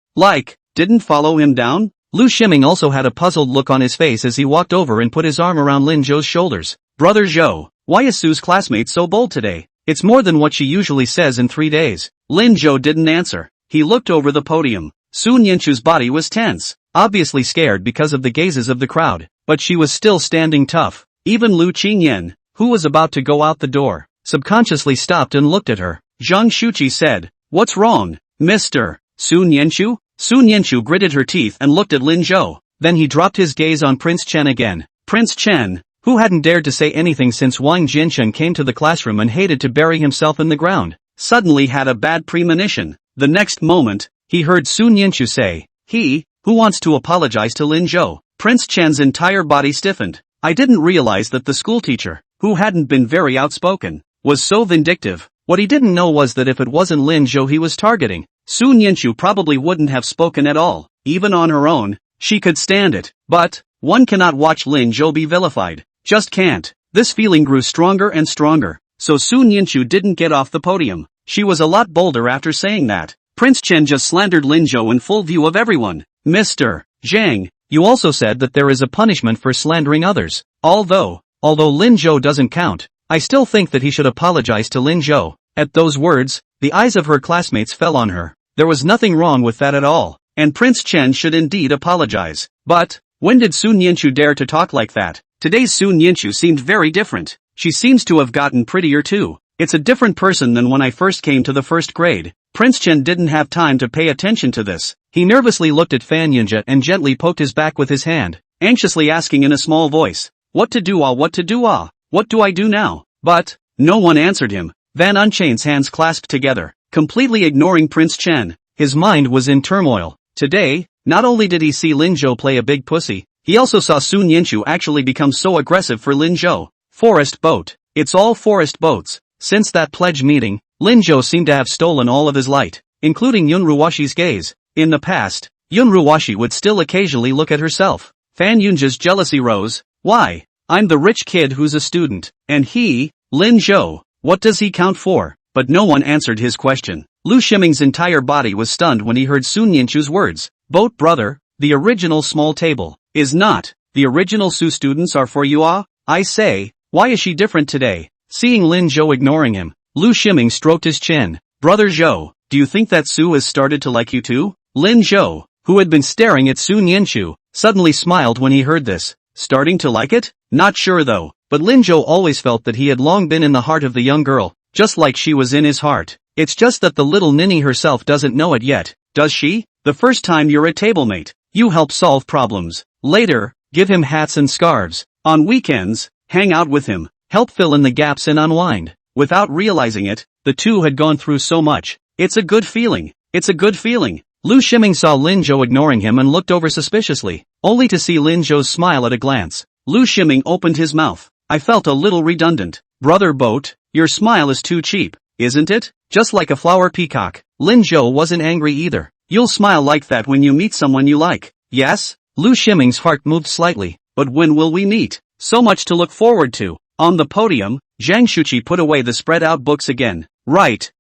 didn't follow him down? Lu Shiming also had a puzzled look on his face as he walked over and put his arm around Lin Zhou's shoulders. Brother Zhou, why is Sue's classmate so bold today? It's more than what she usually says in 3 days. Lin Zhou didn't answer. He looked over the podium. Su Nianchu's body was tense, obviously scared because of the gazes of the crowd, but she was still standing tough. Even Lu Qingyan, who was about to go out the door, subconsciously stopped and looked at her. Zhang Shuqi said, "What's wrong, Mr. Su Nianchu?" Su Nianchu gritted her teeth and looked at Lin Zhou. Then he dropped his gaze on Prince Chen again. Prince Chen, who hadn't dared to say anything since Wang Jianchen came to the classroom and hated to bury himself in the ground, suddenly had a bad premonition. The next moment, he heard Su Nianchu say, "He, who wants to apologize to Lin Zhou?" Prince Chen's entire body stiffened. I didn't realize that the schoolteacher, who hadn't been very outspoken, was so vindictive. What he didn't know was that if it wasn't Lin Zhou he was targeting, Su Nianchu probably wouldn't have spoken at all. Even on her own, she could stand it. But one cannot watch Lin Zhou be vilified. Just can't. This feeling grew stronger and stronger. So Su Nianchu didn't get off the podium. She was a lot bolder after saying that. Prince Chen just slandered Lin Zhou in full view of everyone. Mr. Zhang, you also said that there is a punishment for slandering others. Although Lin Zhou doesn't count, I still think that he should apologize to Lin Zhou. At those words, the eyes of her classmates fell on her. There was nothing wrong with that at all, and Prince Chen should indeed apologize. But when did Su Nianchu dare to talk like that? Today's Su Nianchu seemed very different. She seems to have gotten prettier too. It's a different person than when I first came to the first grade. Prince Chen didn't have time to pay attention to this. He nervously looked at Fan Yunjie and gently poked his back with his hand, anxiously asking in a small voice, "What to do ah? What to do ah? What do I do now?" But no one answered him. Van Unchain's hands clasped together, completely ignoring Prince Chen. His mind was in turmoil. Today, not only did he see Lin Zhou play a big pussy, he also saw Su Nianchu actually become so aggressive for Lin Zhou. Forest boat. It's all forest boats. Since that pledge meeting, Lin Zhou seemed to have stolen all of his light, including Yun Ruwashi's gaze. In the past, Yun Ruwashi would still occasionally look at herself. Fan Yunjie's jealousy rose. Why? I'm the rich kid who's a student. And he, Lin Zhou, what does he count for? But no one answered his question. Lu Shiming's entire body was stunned when he heard Su Nianchu's words. Boat brother, the original small table, is not. The original Su students are for you ah? I say, why is she different today? Seeing Lin Zhou ignoring him, Lu Shiming stroked his chin. Brother Zhou, do you think that Su has started to like you too? Lin Zhou, who had been staring at Su Nianchu, suddenly smiled when he heard this. Starting to like it? Not sure though, but Lin Zhou always felt that he had long been in the heart of the young girl, just like she was in his heart. It's just that the little ninny herself doesn't know it yet, does she? The first time you're a tablemate, you help solve problems. Later, give him hats and scarves. On weekends, hang out with him, help fill in the gaps and unwind. Without realizing it, the two had gone through so much. It's a good feeling. It's a good feeling. Lu Shiming saw Lin Zhou ignoring him and looked over suspiciously, only to see Lin Zhou's smile at a glance. Lu Shiming opened his mouth. I felt a little redundant. Brother Boat, your smile is too cheap, isn't it? Just like a flower peacock. Lin Zhou wasn't angry either. You'll smile like that when you meet someone you like. Yes? Lu Shiming's heart moved slightly. But when will we meet? So much to look forward to. On the podium, Zhang Shuqi put away the spread out books again. Right.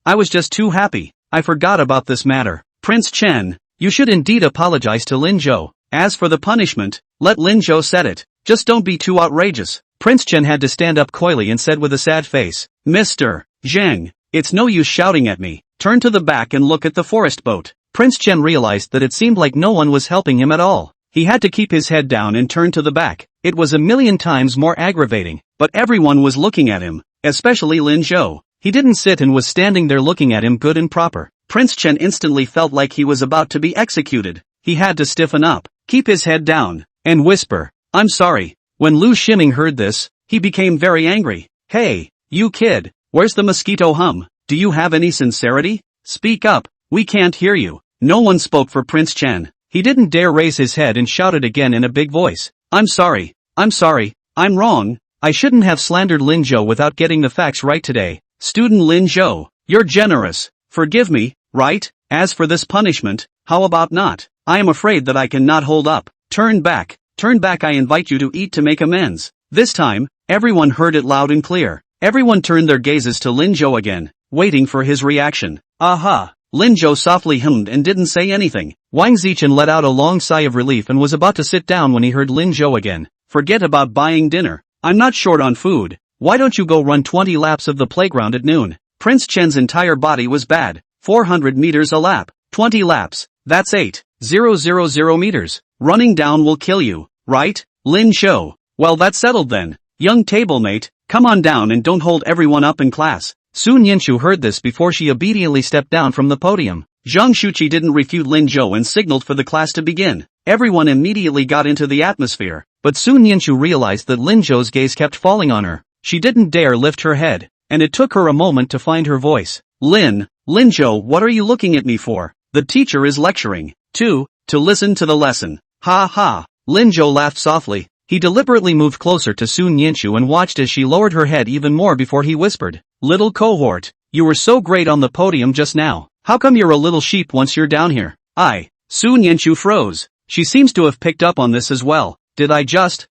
I was just too happy. I forgot about this matter. Prince Chen, you should indeed apologize to Lin Zhou. As for the punishment, let Lin Zhou set it. Just don't be too outrageous. Prince Chen had to stand up coyly and said with a sad face, Mr. Zhang, it's no use shouting at me. Turn to the back and look at the forest boat. Prince Chen realized that it seemed like no one was helping him at all. He had to keep his head down and turn to the back. It was a million times more aggravating, but everyone was looking at him, especially Lin Zhou. He didn't sit and was standing there looking at him good and proper. Prince Chen instantly felt like he was about to be executed. He had to stiffen up, keep his head down, and whisper, I'm sorry. When Lu Shiming heard this, he became very angry. Hey, you kid, where's the mosquito hum? Do you have any sincerity? Speak up, we can't hear you. No one spoke for Prince Chen. He didn't dare raise his head and shouted again in a big voice. I'm sorry, I'm wrong. I shouldn't have slandered Lin Zhou without getting the facts right today. Student Lin Zhou, you're generous. Forgive me, right? As for this punishment, how about not? I am afraid that I cannot hold up. Turn back, I invite you to eat to make amends. This time, everyone heard it loud and clear. Everyone turned their gazes to Lin Zhou again, waiting for his reaction. Aha! Lin Zhou softly hummed and didn't say anything. Wang Zichen let out a long sigh of relief and was about to sit down when he heard Lin Zhou again. Forget about buying dinner. I'm not short on food. Why don't you go run 20 laps of the playground at noon? Prince Chen's entire body was bad. 400 meters a lap. 20 laps. That's 8,000 meters. Running down will kill you, right? Lin Shou. Well, that's settled then. Young tablemate, come on down and don't hold everyone up in class. Sun Yinshu heard this before she obediently stepped down from the podium. Zhang Shuqi didn't refute Lin Zhou and signaled for the class to begin. Everyone immediately got into the atmosphere, but Sun Yinshu realized that Lin Zhou's gaze kept falling on her. She didn't dare lift her head, and it took her a moment to find her voice. Lin Zhou, what are you looking at me for? The teacher is lecturing. To listen to the lesson. Ha ha. Lin Zhou laughed softly. He deliberately moved closer to Sun Yinshu and watched as she lowered her head even more before he whispered, "Little cohort, you were so great on the podium just now. How come you're a little sheep once you're down here?" Sun Yinshu froze. She seems to have picked up on this as well. Did I just,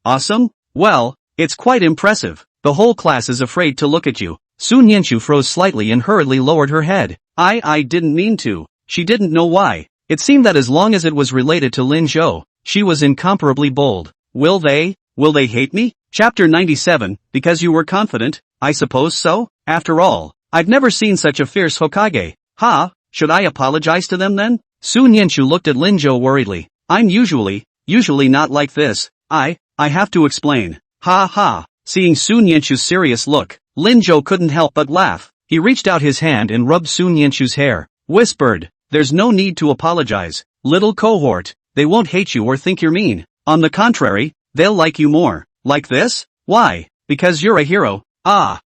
awesome? Well, it's quite impressive. The whole class is afraid to look at you. Sun Yinshu froze slightly and hurriedly lowered her head. I didn't mean to. She didn't know why. It seemed that as long as it was related to Lin Zhou, she was incomparably bold. Will they hate me? Chapter 97, because you were confident, I suppose so? After all, I've never seen such a fierce Hokage. Should I apologize to them then? Sun Yinshu looked at Lin Zhou worriedly. I'm usually not like this. I have to explain. Seeing Sun Yinshu's serious look, Lin Zhou couldn't help but laugh. He reached out his hand and rubbed Sun Yinshu's hair. Whispered, there's no need to apologize. Little cohort, they won't hate you or think you're mean. On the contrary, they'll like you more. Like this? Why? Because you're a hero.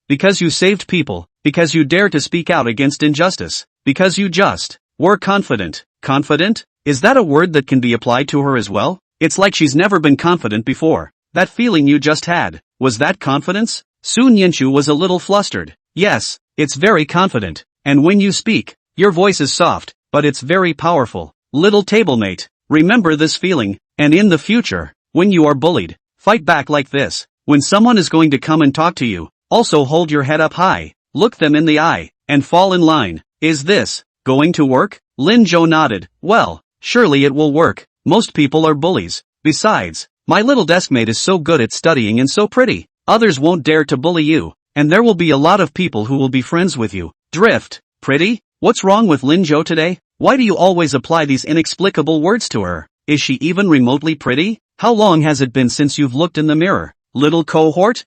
Because you saved people. Because you dared to speak out against injustice. Because you just were confident. Confident? Is that a word that can be applied to her as well? It's like she's never been confident before. That feeling you just had, was that confidence? Sun Yinshu was a little flustered. Yes, it's very confident. And when you speak, your voice is soft, but it's very powerful. Little tablemate, remember this feeling, and in the future, when you are bullied, fight back like this. When someone is going to come and talk to you, also hold your head up high, look them in the eye, and fall in line. Is this going to work? Lin Zhou nodded. Well, surely it will work. Most people are bullies. Besides, my little deskmate is so good at studying and so pretty. Others won't dare to bully you, and there will be a lot of people who will be friends with you. Drift. Pretty? What's wrong with Lin Zhou today? Why do you always apply these inexplicable words to her? Is she even remotely pretty? How long has it been since you've looked in the mirror? Little cohort?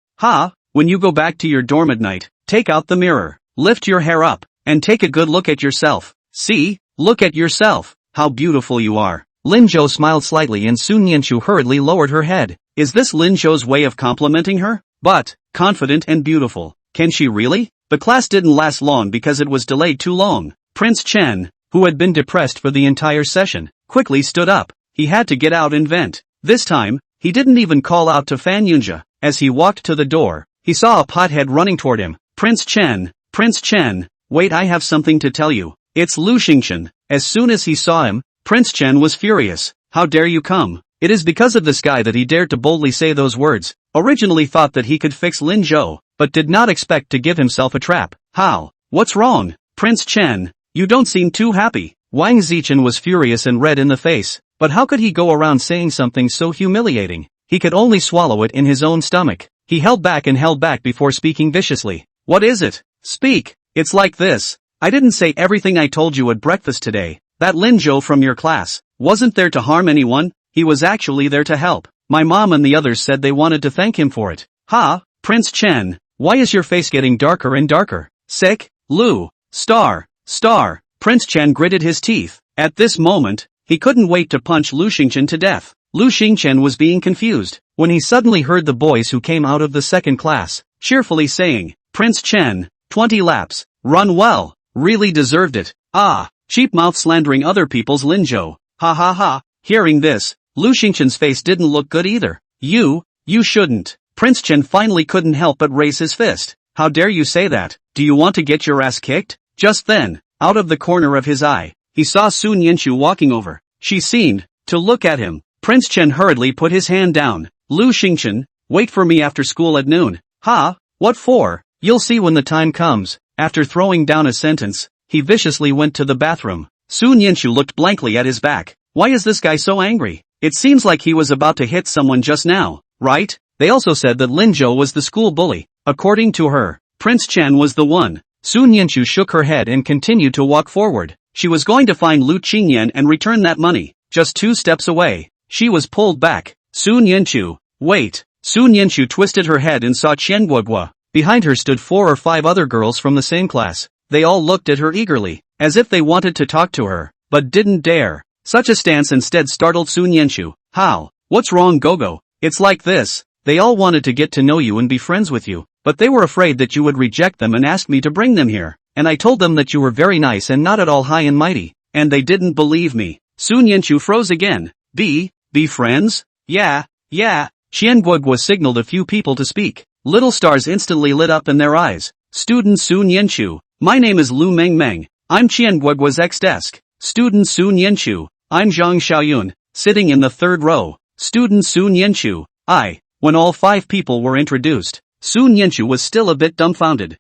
When you go back to your dorm at night, take out the mirror, lift your hair up, and take a good look at yourself. See? Look at yourself. How beautiful you are. Lin Zhou smiled slightly and Sun Yinshu hurriedly lowered her head. Is this Lin Zhou's way of complimenting her? But, confident and beautiful. Can she really? The class didn't last long because it was delayed too long. Prince Chen, who had been depressed for the entire session, quickly stood up. He had to get out and vent. This time, he didn't even call out to Fan Yunjia. As he walked to the door, he saw a pothead running toward him. Prince Chen, wait, I have something to tell you. It's Lu Xingchen. As soon as he saw him, Prince Chen was furious. How dare you come? It is because of this guy that he dared to boldly say those words. Originally thought that he could fix Lin Zhou, but did not expect to give himself a trap. How? What's wrong? Prince Chen, you don't seem too happy. Wang Zichen was furious and red in the face, but how could he go around saying something so humiliating? He could only swallow it in his own stomach. He held back before speaking viciously. What is it? Speak. It's like this. I didn't say everything I told you at breakfast today. That Lin Zhou from your class wasn't there to harm anyone. He was actually there to help. My mom and the others said they wanted to thank him for it. Prince Chen, why is your face getting darker and darker? Sick? Lu. Star. Prince Chen gritted his teeth. At this moment, he couldn't wait to punch Lu Xingchen to death. Lu Xingchen was being confused when he suddenly heard the boys who came out of the second class cheerfully saying, Prince Chen, 20 laps, run well, really deserved it. Cheap mouth slandering other people's Lin Zhou. Hearing this, Lu Xingchen's face didn't look good either. You shouldn't. Prince Chen finally couldn't help but raise his fist. How dare you say that? Do you want to get your ass kicked? Just then, out of the corner of his eye, he saw Sun Yinshu walking over. She seemed to look at him. Prince Chen hurriedly put his hand down. Lu Xingchen, wait for me after school at noon. What for? You'll see when the time comes. After throwing down a sentence, he viciously went to the bathroom. Sun Yinshu looked blankly at his back. Why is this guy so angry? It seems like he was about to hit someone just now, right? They also said that Lin Zhou was the school bully. According to her, Prince Chen was the one. Sun Yanchu shook her head and continued to walk forward. She was going to find Lu Qingyan and return that money. Just 2 steps away, she was pulled back. Sun Yanchu, wait. Sun Yanchu twisted her head and saw Chen Guoguo. Behind her stood 4 or 5 other girls from the same class. They all looked at her eagerly, as if they wanted to talk to her, but didn't dare. Such a stance instead startled Sun Yanchu. How? What's wrong, Gogo? It's like this. They all wanted to get to know you and be friends with you, but they were afraid that you would reject them and asked me to bring them here. And I told them that you were very nice and not at all high and mighty. And they didn't believe me. Sun Yanchu froze again. Be friends? Yeah. Qian Guoguo signaled a few people to speak. Little stars instantly lit up in their eyes. Student Sun Yanchu. My name is Lu Mengmeng. I'm Qian Guoguo's ex-desk. Student Sun Yanchu. I'm Zhang Xiaoyun, sitting in the 3rd row. Student Sun Yanchu. When all 5 people were introduced, Sun Yanchu was still a bit dumbfounded.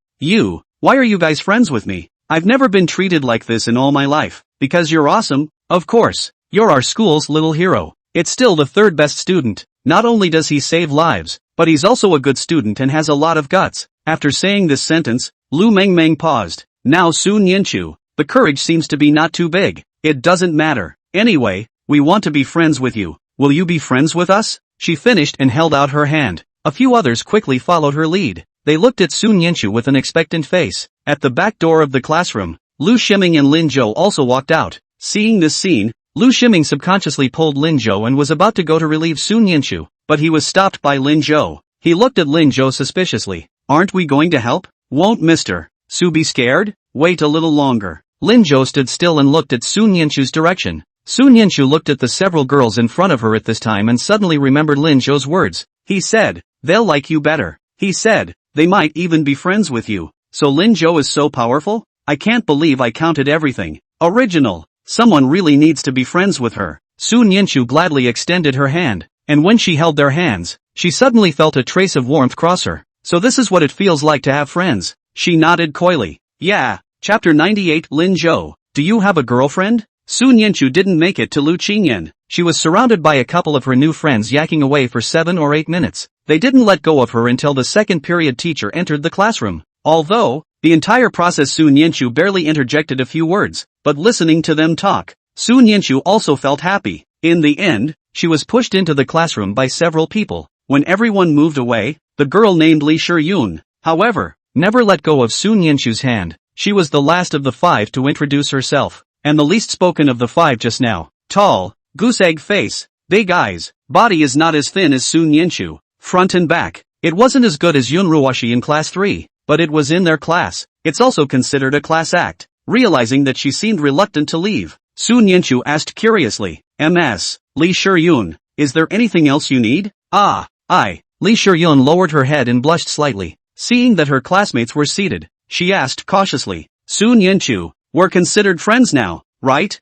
Why are you guys friends with me? I've never been treated like this in all my life. Because you're awesome? Of course. You're our school's little hero. It's still the 3rd best student. Not only does he save lives, but he's also a good student and has a lot of guts. After saying this sentence, Lu Mengmeng paused. Now Sun Yanchu, the courage seems to be not too big. It doesn't matter. Anyway, we want to be friends with you. Will you be friends with us? She finished and held out her hand. A few others quickly followed her lead. They looked at Sun Yanchu with an expectant face. At the back door of the classroom, Lu Shiming and Lin Zhou also walked out. Seeing this scene, Lu Shiming subconsciously pulled Lin Zhou and was about to go to relieve Sun Yanchu, but he was stopped by Lin Zhou. He looked at Lin Zhou suspiciously. Aren't we going to help? Won't Mr. Su be scared? Wait a little longer. Lin Zhou stood still and looked at Sun Yanchu's direction. Sun Yanchu looked at the several girls in front of her at this time and suddenly remembered Lin Zhou's words. He said, they'll like you better. He said, they might even be friends with you. So Lin Zhou is so powerful? I can't believe I counted everything. Original. Someone really needs to be friends with her. Sun Yanchu gladly extended her hand, and when she held their hands, she suddenly felt a trace of warmth cross her. So this is what it feels like to have friends. She nodded coyly. Yeah. Chapter 98. Lin Zhou, do you have a girlfriend? Sun Yanchu didn't make it to Lu Qingyan. She was surrounded by a couple of her new friends yakking away for 7 or 8 minutes. They didn't let go of her until the second period teacher entered the classroom. Although, the entire process Sun Yanchu barely interjected a few words, but listening to them talk, Sun Yanchu also felt happy. In the end, she was pushed into the classroom by several people. When everyone moved away, the girl named Li Shiyun, however, never let go of Sun Yanchu's hand. She was the last of the 5 to introduce herself, and the least spoken of the 5 just now. Tall, goose-egg face, big eyes, body is not as thin as Sun Yanchu, front and back. It wasn't as good as Yun Ruoshi in class 3, but it was in their class. It's also considered a class act. Realizing that she seemed reluctant to leave, Sun Yanchu asked curiously, Ms. Li Shiyun, is there anything else you need? Li Shiyun lowered her head and blushed slightly. Seeing that her classmates were seated, she asked cautiously, Sun Yanchu, we're considered friends now, right?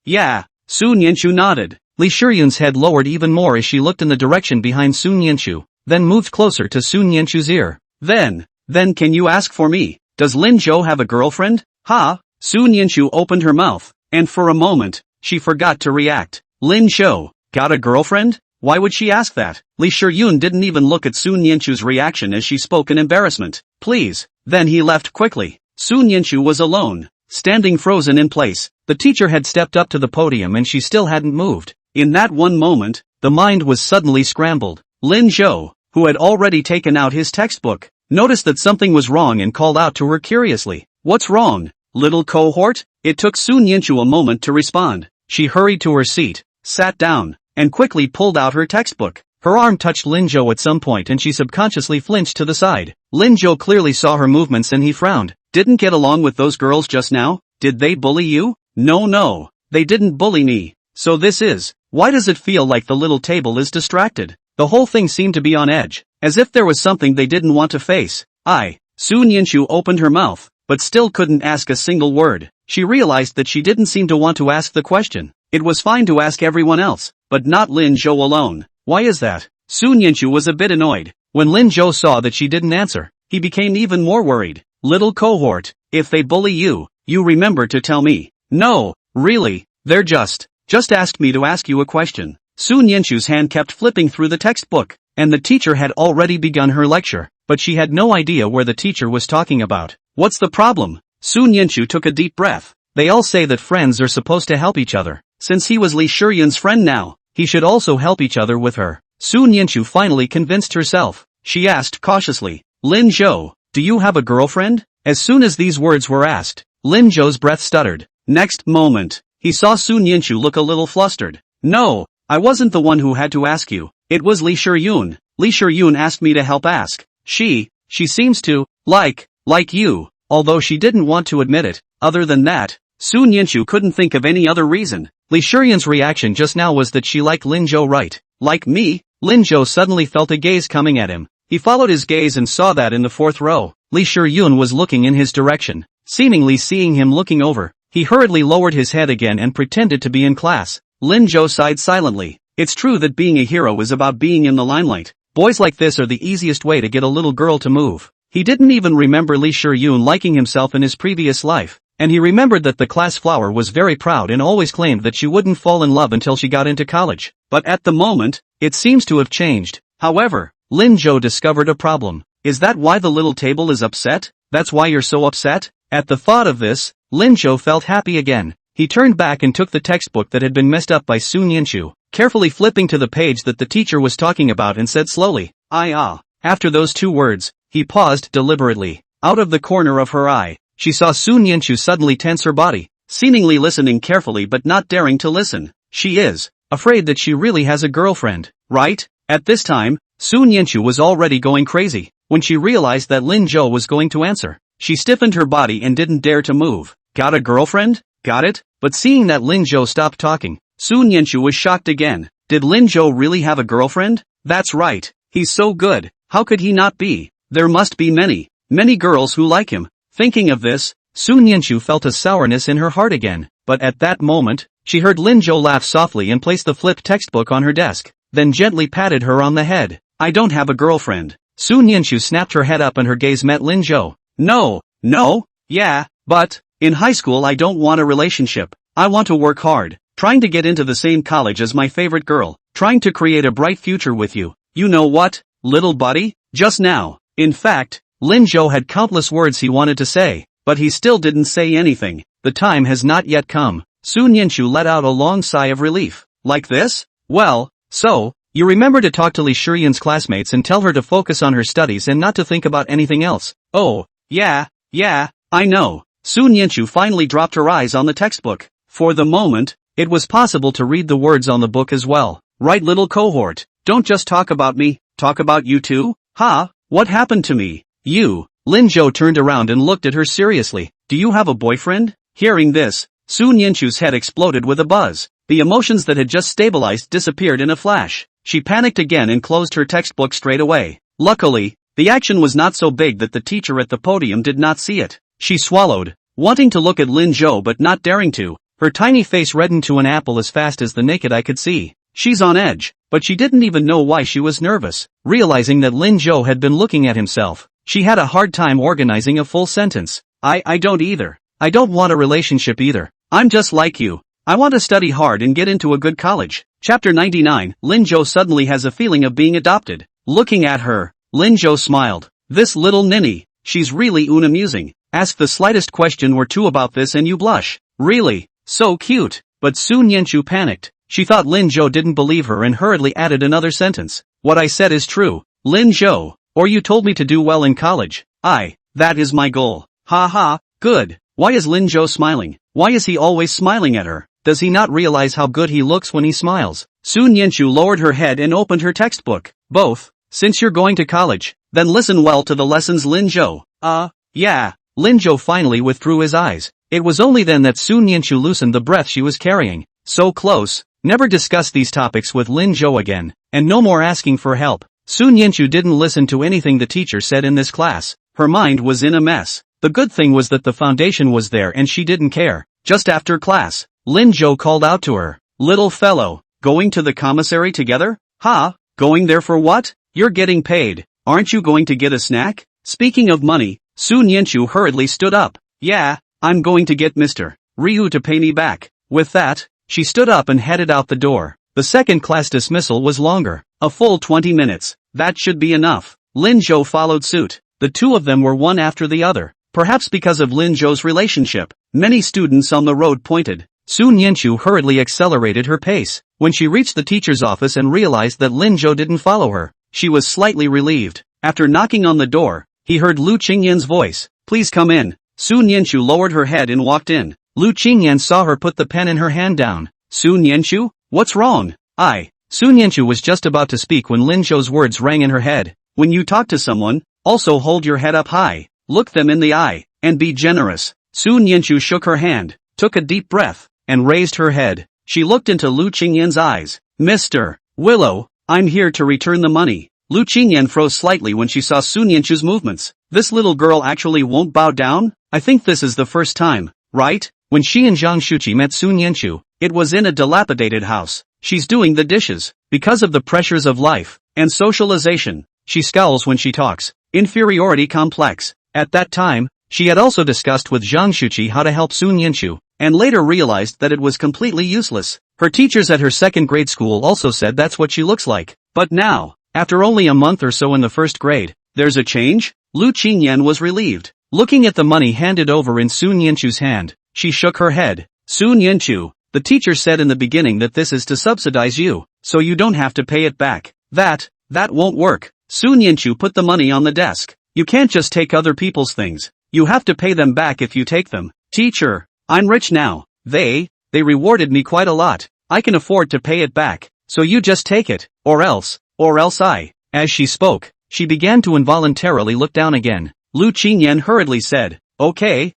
Yeah. Sun Yanchu nodded. Li Shiyun's head lowered even more as she looked in the direction behind Sun Yanchu, then moved closer to Sun Yanchu's ear. Then can you ask for me? Does Lin Zhou have a girlfriend? Sun Yanchu opened her mouth, and for a moment, she forgot to react. Lin Zhou, got a girlfriend? Why would she ask that? Li Shiyun didn't even look at Sun Yanchu's reaction as she spoke in embarrassment. Please. Then he left quickly. Sun Yanchu was alone, standing frozen in place. The teacher had stepped up to the podium and she still hadn't moved. In that one moment, the mind was suddenly scrambled. Lin Zhou, who had already taken out his textbook, noticed that something was wrong and called out to her curiously. What's wrong, little cohort? It took Sun Yanchu a moment to respond. She hurried to her seat, sat down, and quickly pulled out her textbook. Her arm touched Lin Zhou at some point and she subconsciously flinched to the side. Lin Zhou clearly saw her movements and he frowned. Didn't get along with those girls just now? Did they bully you? No, they didn't bully me. So this is, why does it feel like the little table is distracted? The whole thing seemed to be on edge, as if there was something they didn't want to face. Sun Yanchu opened her mouth, but still couldn't ask a single word. She realized that she didn't seem to want to ask the question. It was fine to ask everyone else, but not Lin Zhou alone. Why is that? Sun Yanchu was a bit annoyed. When Lin Zhou saw that she didn't answer, he became even more worried. Little cohort, if they bully you, you remember to tell me. No, really, they're just asked me to ask you a question. Sun Yanchu's hand kept flipping through the textbook. and the teacher had already begun her lecture, but she had no idea where the teacher was talking about. What's the problem? Sun Yinshu took a deep breath. They all say that friends are supposed to help each other. Since he was Li Shiyun's friend now, he should also help each other with her. Sun Yinshu finally convinced herself. She asked cautiously, Lin Zhou, do you have a girlfriend? As soon as these words were asked, Lin Zhou's breath stuttered. Next moment, he saw Sun Yinshu look a little flustered. No, I wasn't the one who had to ask you. It was Li Shiyun. Li Shiyun asked me to help ask. She seems to, like you, although she didn't want to admit it. Other than that, Sun Yinshu couldn't think of any other reason. Li Shiyun's reaction just now was that she liked Lin Zhou, right? Like me? Lin Zhou suddenly felt a gaze coming at him. He followed his gaze and saw that in the fourth row, Li Shiyun was looking in his direction. Seemingly seeing him looking over, he hurriedly lowered his head again and pretended to be in class. Lin Zhou sighed silently. It's true that being a hero is about being in the limelight. Boys like this are the easiest way to get a little girl to move. He didn't even remember Li Shiyun liking himself in his previous life. And he remembered that the class flower was very proud and always claimed that she wouldn't fall in love until she got into college. But at the moment, it seems to have changed. However, Lin Zhou discovered a problem. Is that why the little table is upset? That's why you're so upset? At the thought of this, Lin Zhou felt happy again. He turned back and took the textbook that had been messed up by Sun Yinshu, carefully flipping to the page that the teacher was talking about and said slowly, After those two words, he paused deliberately. Out of the corner of her eye, she saw Sun Yinshu suddenly tense her body, seemingly listening carefully but not daring to listen. She is afraid that she really has a girlfriend, right? At this time, Sun Yinshu was already going crazy. When she realized that Lin Zhou was going to answer, she stiffened her body and didn't dare to move. Got a girlfriend? Got it? But seeing that Lin Zhou stopped talking, Sun Yinshu was shocked again. Did Lin Zhou really have a girlfriend? That's right. He's so good. How could he not be? There must be many girls who like him. Thinking of this, Sun Yinshu felt a sourness in her heart again. But at that moment, she heard Lin Zhou laugh softly and place the flipped textbook on her desk, then gently patted her on the head. I don't have a girlfriend. Sun Yinshu snapped her head up and her gaze met Lin Zhou. No, yeah, but, in high school I don't want a relationship. I want to work hard, trying to get into the same college as my favorite girl, trying to create a bright future with you. You know what, little buddy? Just now. In fact, Lin Zhou had countless words he wanted to say, but he still didn't say anything. The time has not yet come. Sun Yinshu let out a long sigh of relief. Like this? Well, so, you remember to talk to Li Shiyun's classmates and tell her to focus on her studies and not to think about anything else. Oh, yeah, I know. Sun Yinshu finally dropped her eyes on the textbook. For the moment, it was possible to read the words on the book as well. Right, little cohort, don't just talk about me, talk about you too? What happened to me? You. Lin Zhou turned around and looked at her seriously. Do you have a boyfriend? Hearing this, Sun Yinshu's head exploded with a buzz. The emotions that had just stabilized disappeared in a flash. She panicked again and closed her textbook straight away. Luckily, the action was not so big that the teacher at the podium did not see it. She swallowed, wanting to look at Lin Zhou but not daring to. Her tiny face reddened to an apple as fast as the naked eye could see. She's on edge, but she didn't even know why she was nervous. Realizing that Lin Zhou had been looking at himself, she had a hard time organizing a full sentence. I don't either. I don't want a relationship either. I'm just like you. I want to study hard and get into a good college. Chapter 99. Lin Zhou suddenly has a feeling of being adopted. Looking at her, Lin Zhou smiled. This little ninny, she's really unamusing. Ask the slightest question or two about this and you blush. Really? So cute. But Sun Yinshu panicked. She thought Lin Zhou didn't believe her and hurriedly added another sentence. What I said is true, Lin Zhou. Or you told me to do well in college. That is my goal. Good. Why is Lin Zhou smiling? Why is he always smiling at her? Does he not realize how good he looks when he smiles? Sun Yinshu lowered her head and opened her textbook. Both. Since you're going to college, then listen well to the lessons, Lin Zhou. Yeah. Lin Zhou finally withdrew his eyes. It was only then that Sun Yinshu loosened the breath she was carrying. So close. Never discuss these topics with Lin Zhou again, and no more asking for help. Sun Yinshu didn't listen to anything the teacher said in this class. Her mind was in a mess. The good thing was that the foundation was there and she didn't care. Just after class, Lin Zhou called out to her. Little fellow, going to the commissary together? Going there for what? You're getting paid. Aren't you going to get a snack? Speaking of money, Sun Yinshu hurriedly stood up. Yeah, I'm going to get Mr. Ryu to pay me back. With that, she stood up and headed out the door. The second class dismissal was longer, a full 20 minutes. that should be enough. Lin Zhou followed suit. The two of them were one after the other. Perhaps because of Lin Zhou's relationship, many students on the road pointed. Sun Yanchu hurriedly accelerated her pace. When she reached the teacher's office and realized that Lin Zhou didn't follow her, she was slightly relieved. After knocking on the door, he heard Lu Qingyan's voice. Please come in. Sun Yanchu lowered her head and walked in. Lu Qingyan saw her put the pen in her hand down. Sun Yanchu? What's wrong? Sun Yanchu was just about to speak when Lin Zhou's words rang in her head. When you talk to someone, also hold your head up high, look them in the eye, and be generous. Sun Yanchu shook her hand, took a deep breath, and raised her head. She looked into Lu Qingyan's eyes. Mr. Willow, I'm here to return the money. Lu Qingyan froze slightly when she saw Sun Yanchu's movements. This little girl actually won't bow down? I think this is the first time, right? When she and Zhang Shuqi met Sun Yanchu, it was in a dilapidated house. She's doing the dishes. Because of the pressures of life and socialization, she scowls when she talks. Inferiority complex. At that time, she had also discussed with Zhang Shuqi how to help Sun Yanchu, and later realized that it was completely useless. Her teachers at her second grade school also said that's what she looks like. But now, after only a month or so in the first grade, there's a change? Lu Qingyan was relieved. Looking at the money handed over in Sun Yanchu's hand, she shook her head. Sun Yanchu, the teacher said in the beginning that this is to subsidize you, so you don't have to pay it back. That won't work. Sun Yanchu put the money on the desk. You can't just take other people's things. You have to pay them back if you take them. Teacher, I'm rich now. They rewarded me quite a lot. I can afford to pay it back. So you just take it, or else I. As she spoke, she began to involuntarily look down again. Lu Qingyan hurriedly said, Okay.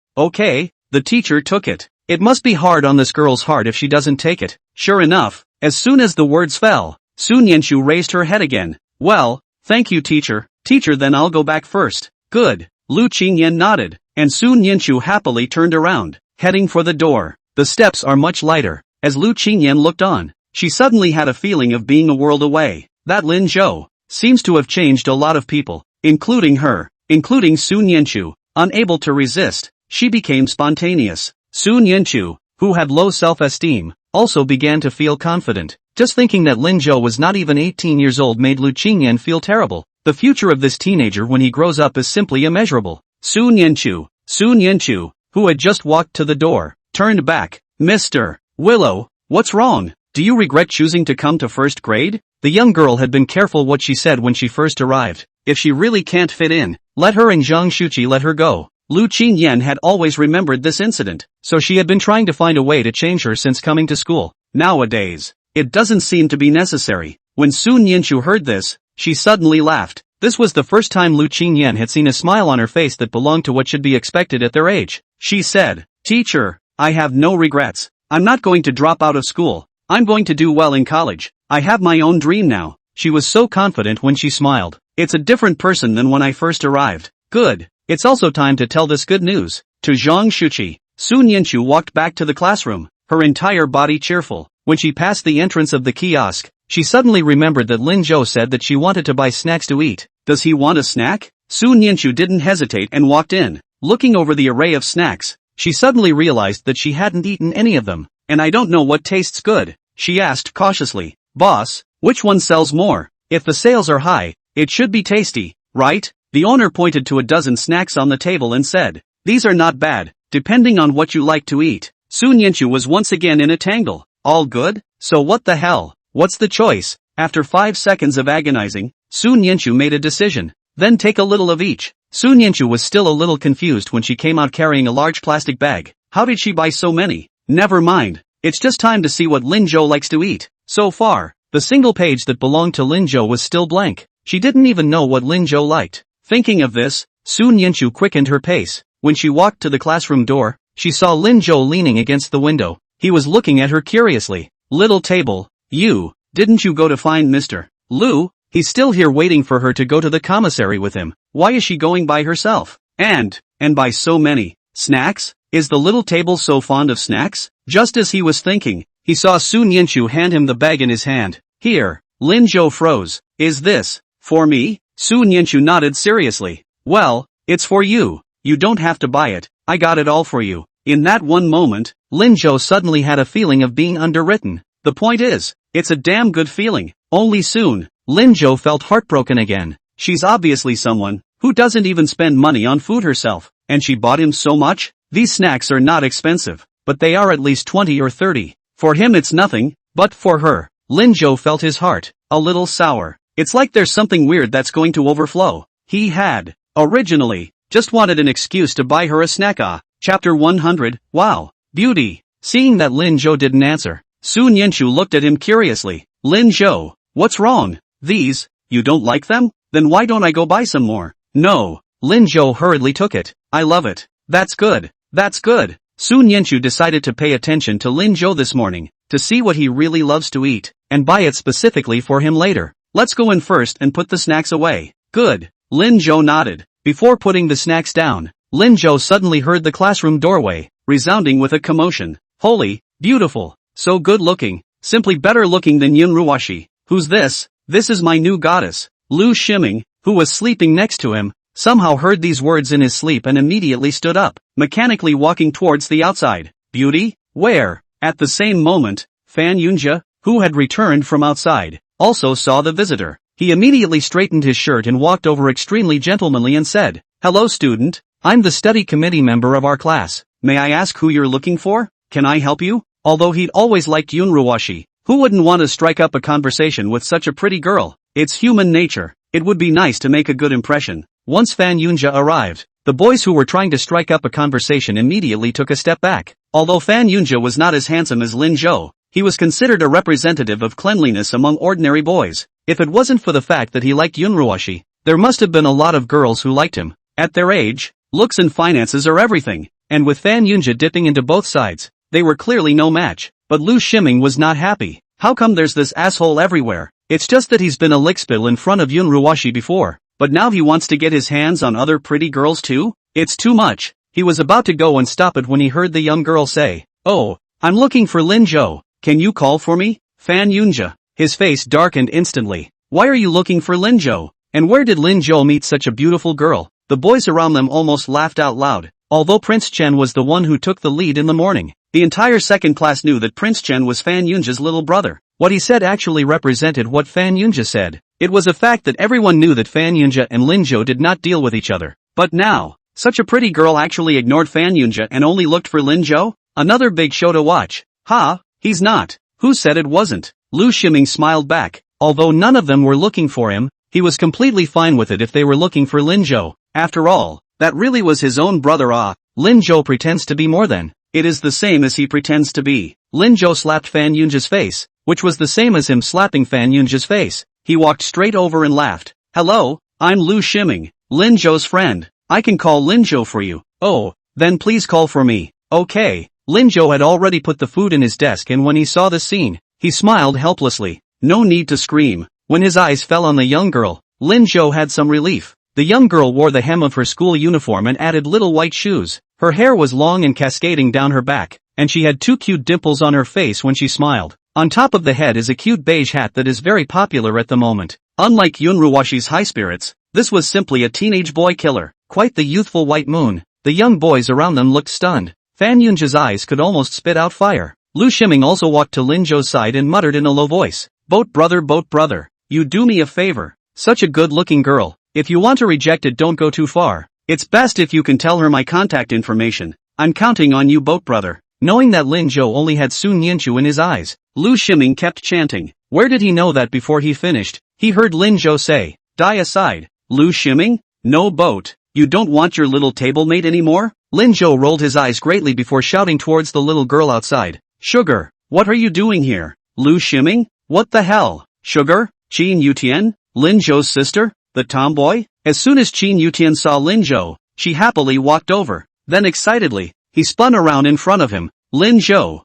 The teacher took it. It must be hard on this girl's heart if she doesn't take it. Sure enough, as soon as the words fell, Sun Yanchu raised her head again. Well, thank you teacher. Teacher, then I'll go back first. Good. Lu Qingyan nodded, and Sun Yanchu happily turned around, heading for the door. The steps are much lighter. As Lu Qingyan looked on, she suddenly had a feeling of being a world away. That Lin Zhou seems to have changed a lot of people, including her, including Sun Yanchu. Unable to resist, she became spontaneous. Sun Yanchu, who had low self-esteem, also began to feel confident. Just thinking that Lin Zhou was not even 18 years old made Lu Qingyan feel terrible. The future of this teenager when he grows up is simply immeasurable. Sun Yanchu, who had just walked to the door, turned back. Mr. Willow, what's wrong? Do you regret choosing to come to first grade? The young girl had been careful what she said when she first arrived. If she really can't fit in, let her and Zhang Shuqi let her go. Lu Qingyan had always remembered this incident, so she had been trying to find a way to change her since coming to school. Nowadays, it doesn't seem to be necessary. When Sun Yanchu heard this, she suddenly laughed. This was the first time Lu Qingyan had seen a smile on her face that belonged to what should be expected at their age. She said, Teacher, I have no regrets. I'm not going to drop out of school. I'm going to do well in college. I have my own dream now. She was so confident when she smiled. It's a different person than when I first arrived. Good. It's also time to tell this good news to Zhang Shuqi. Sun Yanchu walked back to the classroom, her entire body cheerful. When she passed the entrance of the kiosk, she suddenly remembered that Lin Zhou said that she wanted to buy snacks to eat. Does he want a snack? Sun Yanchu didn't hesitate and walked in. Looking over the array of snacks, she suddenly realized that she hadn't eaten any of them. And I don't know what tastes good, she asked cautiously. Boss, which one sells more? If the sales are high, it should be tasty, right? The owner pointed to a dozen snacks on the table and said, These are not bad, depending on what you like to eat. Sun Yanchu was once again in a tangle. All good? So what the hell? What's the choice? After 5 seconds of agonizing, Sun Yanchu made a decision. Then take a little of each. Sun Yanchu was still a little confused when she came out carrying a large plastic bag. How did she buy so many? Never mind. It's just time to see what Lin Zhou likes to eat. So far, the single page that belonged to Lin Zhou was still blank. She didn't even know what Lin Zhou liked. Thinking of this, Sun Yanchu quickened her pace. When she walked to the classroom door, she saw Lin Zhou leaning against the window. He was looking at her curiously. Little table, didn't you go to find Mr. Lu? He's still here waiting for her to go to the commissary with him. Why is she going by herself? And by so many snacks? Is the little table so fond of snacks? Just as he was thinking, he saw Sun Yanchu hand him the bag in his hand. Here. Lin Zhou froze. Is this for me? Sun Yanchu nodded seriously. Well, it's for you. You don't have to buy it. I got it all for you. In that one moment, Lin Zhou suddenly had a feeling of being underwritten. The point is, it's a damn good feeling. Only soon, Lin Jo felt heartbroken again. She's obviously someone who doesn't even spend money on food herself, and she bought him so much? These snacks are not expensive, but they are at least 20 or 30. For him it's nothing, but for her, Lin Jo felt his heart a little sour. It's like there's something weird that's going to overflow. He had, originally, just wanted an excuse to buy her a snack. Chapter 100, Wow, Beauty. Seeing that Lin Jo didn't answer, Sun Yenshu looked at him curiously. Lin Jo, what's wrong? These, you don't like them? Then why don't I go buy some more? No. Lin Jo hurriedly took it. I love it. That's good. That's good. Sun Yenshu decided to pay attention to Lin Jo this morning, to see what he really loves to eat, and buy it specifically for him later. Let's go in first and put the snacks away. Good. Lin Jo nodded. Before putting the snacks down, Lin Jo suddenly heard the classroom doorway resounding with a commotion. Holy, beautiful, so good looking, simply better looking than Yun Ruwashi. Who's this? This is my new goddess. Lu Shiming, who was sleeping next to him, somehow heard these words in his sleep and immediately stood up, mechanically walking towards the outside. Beauty? Where? At the same moment, Fan Yunjia, who had returned from outside, also saw the visitor. He immediately straightened his shirt and walked over extremely gentlemanly and said, Hello student, I'm the study committee member of our class. May I ask who you're looking for? Can I help you? Although he'd always liked Yun Ruwashi, who wouldn't want to strike up a conversation with such a pretty girl? It's human nature. It would be nice to make a good impression. Once Fan Yunjia arrived, the boys who were trying to strike up a conversation immediately took a step back. Although Fan Yunjia was not as handsome as Lin Jo, he was considered a representative of cleanliness among ordinary boys. If it wasn't for the fact that he liked Yun Ruwashi, there must have been a lot of girls who liked him. At their age, looks and finances are everything. And with Fan Yunjia dipping into both sides, they were clearly no match. But Lu Shiming was not happy. How come there's this asshole everywhere? It's just that he's been a lickspill in front of Yun Ruwashi before, but now he wants to get his hands on other pretty girls too? It's too much. He was about to go and stop it when he heard the young girl say, Oh, I'm looking for Lin Jo. Can you call for me? Fan Yunjia. His face darkened instantly. Why are you looking for Lin Jo? And where did Lin Jo meet such a beautiful girl? The boys around them almost laughed out loud. Although Prince Chen was the one who took the lead in the morning, the entire second class knew that Prince Chen was Fan Yunjia's little brother. What he said actually represented what Fan Yunjia said. It was a fact that everyone knew that Fan Yunjia and Lin Jo did not deal with each other. But now, such a pretty girl actually ignored Fan Yunjia and only looked for Lin Jo? Another big show to watch. Ha, he's not. Who said it wasn't? Lu Shiming smiled back. Although none of them were looking for him, he was completely fine with it if they were looking for Lin Jo. After all, that really was his own brother. Lin Jo pretends to be more than. It is the same as he pretends to be. Lin Jo slapped Fan Yunjia's face, which was the same as him slapping Fan Yunjia's face. He walked straight over and laughed. Hello, I'm Lu Shiming, Lin Jo's friend. I can call Lin Jo for you. Oh, then please call for me. Okay. Lin Jo had already put the food in his desk and when he saw the scene, he smiled helplessly. No need to scream. When his eyes fell on the young girl, Lin Jo had some relief. The young girl wore the hem of her school uniform and added little white shoes. Her hair was long and cascading down her back, and she had two cute dimples on her face when she smiled. On top of the head is a cute beige hat that is very popular at the moment. Unlike Yun Ruwashi's high spirits, this was simply a teenage boy killer. Quite the youthful white moon. The young boys around them looked stunned. Fan Yunjia's eyes could almost spit out fire. Lu Shiming also walked to Lin Jo's side and muttered in a low voice. Boat brother, you do me a favor. Such a good-looking girl. If you want to reject it, don't go too far. It's best if you can tell her my contact information. I'm counting on you, boat brother. Knowing that Lin Jo only had Sun Yenshu in his eyes, Lu Shiming kept chanting. Where did he know that before he finished? He heard Lin Jo say, Die aside. Lu Shiming? No boat. You don't want your little table mate anymore? Lin Jo rolled his eyes greatly before shouting towards the little girl outside. Sugar, what are you doing here? Lu Shiming? What the hell? Sugar? Qin Yutian? Lin Jo's sister? The tomboy? As soon as Qin Yutian saw Lin Jo, she happily walked over. Then excitedly, he spun around in front of him. Lin Jo,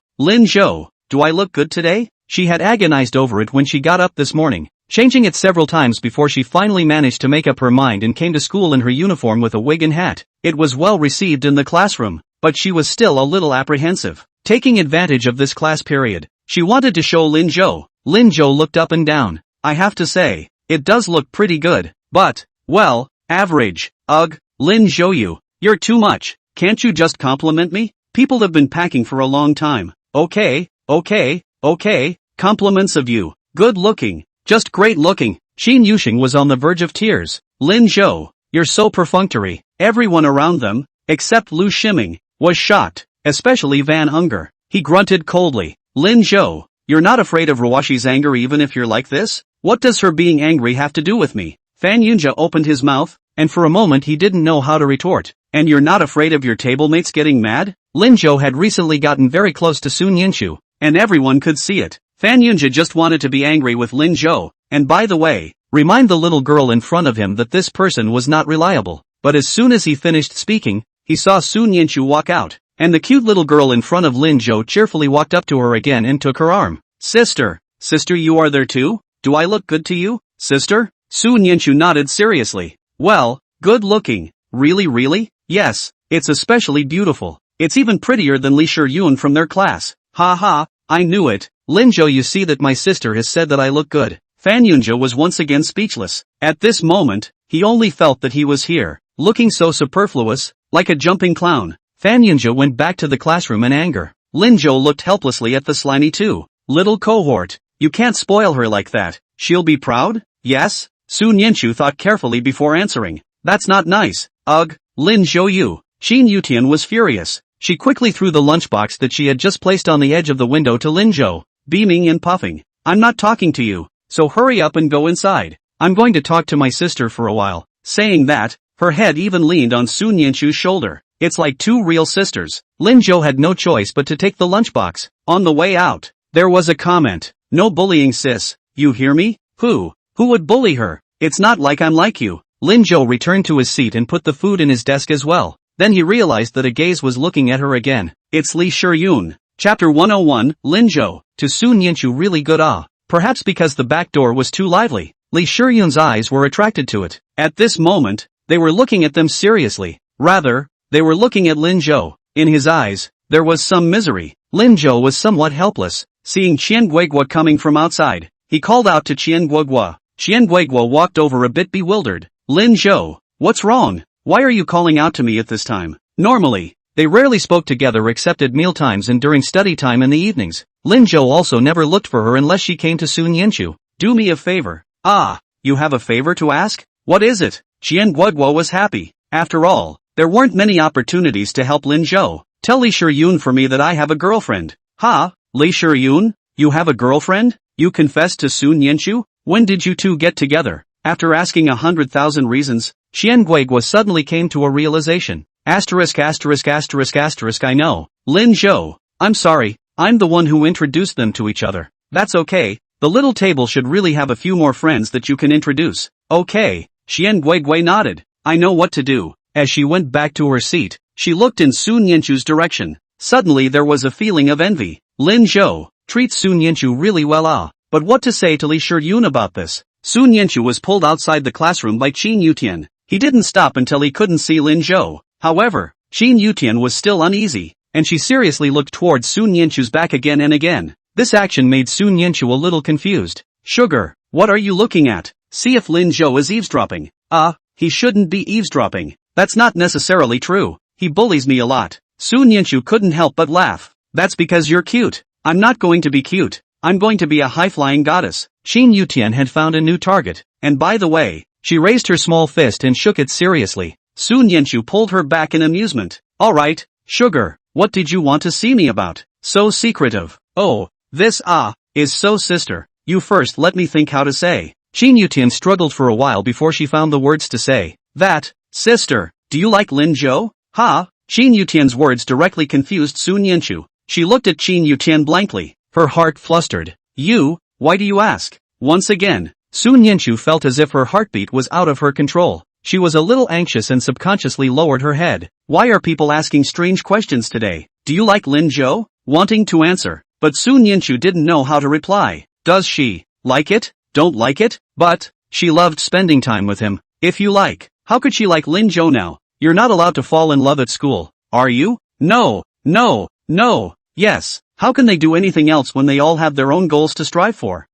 do I look good today? She had agonized over it when she got up this morning, changing it several times before she finally managed to make up her mind and came to school in her uniform with a wig and hat. It was well received in the classroom, but she was still a little apprehensive. Taking advantage of this class period, she wanted to show Lin Jo. Lin Jo looked up and down. I have to say, it does look pretty good, but, well, average. Ugh, Lin Jo, you're too much. Can't you just compliment me? People have been packing for a long time. Okay, compliments of you. Good looking. Just great looking. Qin Yusheng was on the verge of tears. Lin Zhou, you're so perfunctory. Everyone around them, except Lu Shiming, was shocked, especially Van Unger. He grunted coldly. Lin Zhou, you're not afraid of Ruashi's anger even if you're like this? What does her being angry have to do with me? Fan Yunjia opened his mouth, and for a moment he didn't know how to retort. And you're not afraid of your table mates getting mad? Lin Zhou had recently gotten very close to Sun Yinshu, and everyone could see it. Fan Yunjia just wanted to be angry with Lin Zhou, and by the way, remind the little girl in front of him that this person was not reliable. But as soon as he finished speaking, he saw Sun Yinshu walk out, and the cute little girl in front of Lin Zhou cheerfully walked up to her again and took her arm. Sister, you are there too? Do I look good to you, sister? Sun Yinshu nodded seriously. Well, good looking. Really? Yes, it's especially beautiful. It's even prettier than Li Shiyun from their class. Ha ha, I knew it. Lin Zhou, you see that my sister has said that I look good. Fan Yunjia was once again speechless. At this moment, he only felt that he was here, looking so superfluous, like a jumping clown. Fan Yunjia went back to the classroom in anger. Lin Zhou looked helplessly at the slimy too. Little cohort, you can't spoil her like that. She'll be proud? Yes? Sun Yinshu thought carefully before answering. That's not nice. Ugh, Lin Zhou. Qin Yutian was furious. She quickly threw the lunchbox that she had just placed on the edge of the window to Lin Zhou, beaming and puffing. I'm not talking to you, so hurry up and go inside. I'm going to talk to my sister for a while. Saying that, her head even leaned on Sun Yinshu's shoulder. It's like two real sisters. Lin Zhou had no choice but to take the lunchbox. On the way out, there was a comment. No bullying, sis. You hear me? Who would bully her? It's not like I'm like you. Lin Zhou returned to his seat and put the food in his desk as well. Then he realized that a gaze was looking at her again. It's Li Shiyun. Chapter 101, Lin Zhou. To Sun Yinshu really good perhaps because the back door was too lively. Li Shiyun's eyes were attracted to it. At this moment, they were looking at them seriously. Rather, they were looking at Lin Zhou. In his eyes, there was some misery. Lin Zhou was somewhat helpless. Seeing Qian Guigua coming from outside, he called out to Qian Guigua. Qian Guigua walked over a bit bewildered. Lin Zhou, what's wrong? Why are you calling out to me at this time? Normally, they rarely spoke together except at mealtimes and during study time in the evenings. Lin Zhou also never looked for her unless she came to Sun Yinshu. Do me a favor. You have a favor to ask? What is it? Qian Guigua was happy. After all, there weren't many opportunities to help Lin Zhou. Tell Li Shiyun for me that I have a girlfriend. Li Shiyun? You have a girlfriend? You confessed to Sun Yinshu? When did you two get together? After asking 100,000 reasons, Qian Guigua suddenly came to a realization. I know. Lin Zhou, I'm sorry, I'm the one who introduced them to each other. That's okay, the little table should really have a few more friends that you can introduce. Okay, Qian Guigua nodded. I know what to do. As she went back to her seat, she looked in Sun Yinshu's direction. Suddenly there was a feeling of envy. Lin Zhou treats Sun Yinshu really well but what to say to Li Shiyun about this? Sun Yinshu was pulled outside the classroom by Qin Yutian. He didn't stop until he couldn't see Lin Zhou. However, Qin Yutian was still uneasy, and she seriously looked towards Sun Yinshu's back again and again. This action made Sun Yinshu a little confused. Sugar, what are you looking at? See if Lin Zhou is eavesdropping. He shouldn't be eavesdropping. That's not necessarily true. He bullies me a lot. Sun Yinshu couldn't help but laugh. That's because you're cute. I'm not going to be cute. I'm going to be a high-flying goddess. Qin Yutian had found a new target, and by the way, she raised her small fist and shook it seriously. Sun Yinshu pulled her back in amusement. Alright, sugar, what did you want to see me about? So secretive. Oh, this is so sister. You first let me think how to say. Qin Yutian struggled for a while before she found the words to say. That, sister, do you like Lin Zhou? Qin Yutian's words directly confused Sun Yinshu. She looked at Qin Yutian blankly. Her heart flustered. Why do you ask? Once again, Sun Yinshu felt as if her heartbeat was out of her control. She was a little anxious and subconsciously lowered her head. Why are people asking strange questions today? Do you like Lin Zhou? Wanting to answer, but Sun Yinshu didn't know how to reply. Does she like it? Don't like it? But she loved spending time with him. If you like, how could she like Lin Zhou now? You're not allowed to fall in love at school, are you? No, yes. How can they do anything else when they all have their own goals to strive for?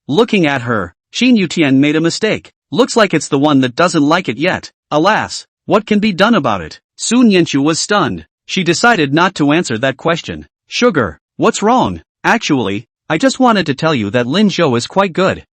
Looking at her, Qin Yutian made a mistake. Looks like it's the one that doesn't like it yet. Alas, what can be done about it? Sun Yinshu was stunned. She decided not to answer that question. Sugar, what's wrong? Actually, I just wanted to tell you that Lin Zhou is quite good.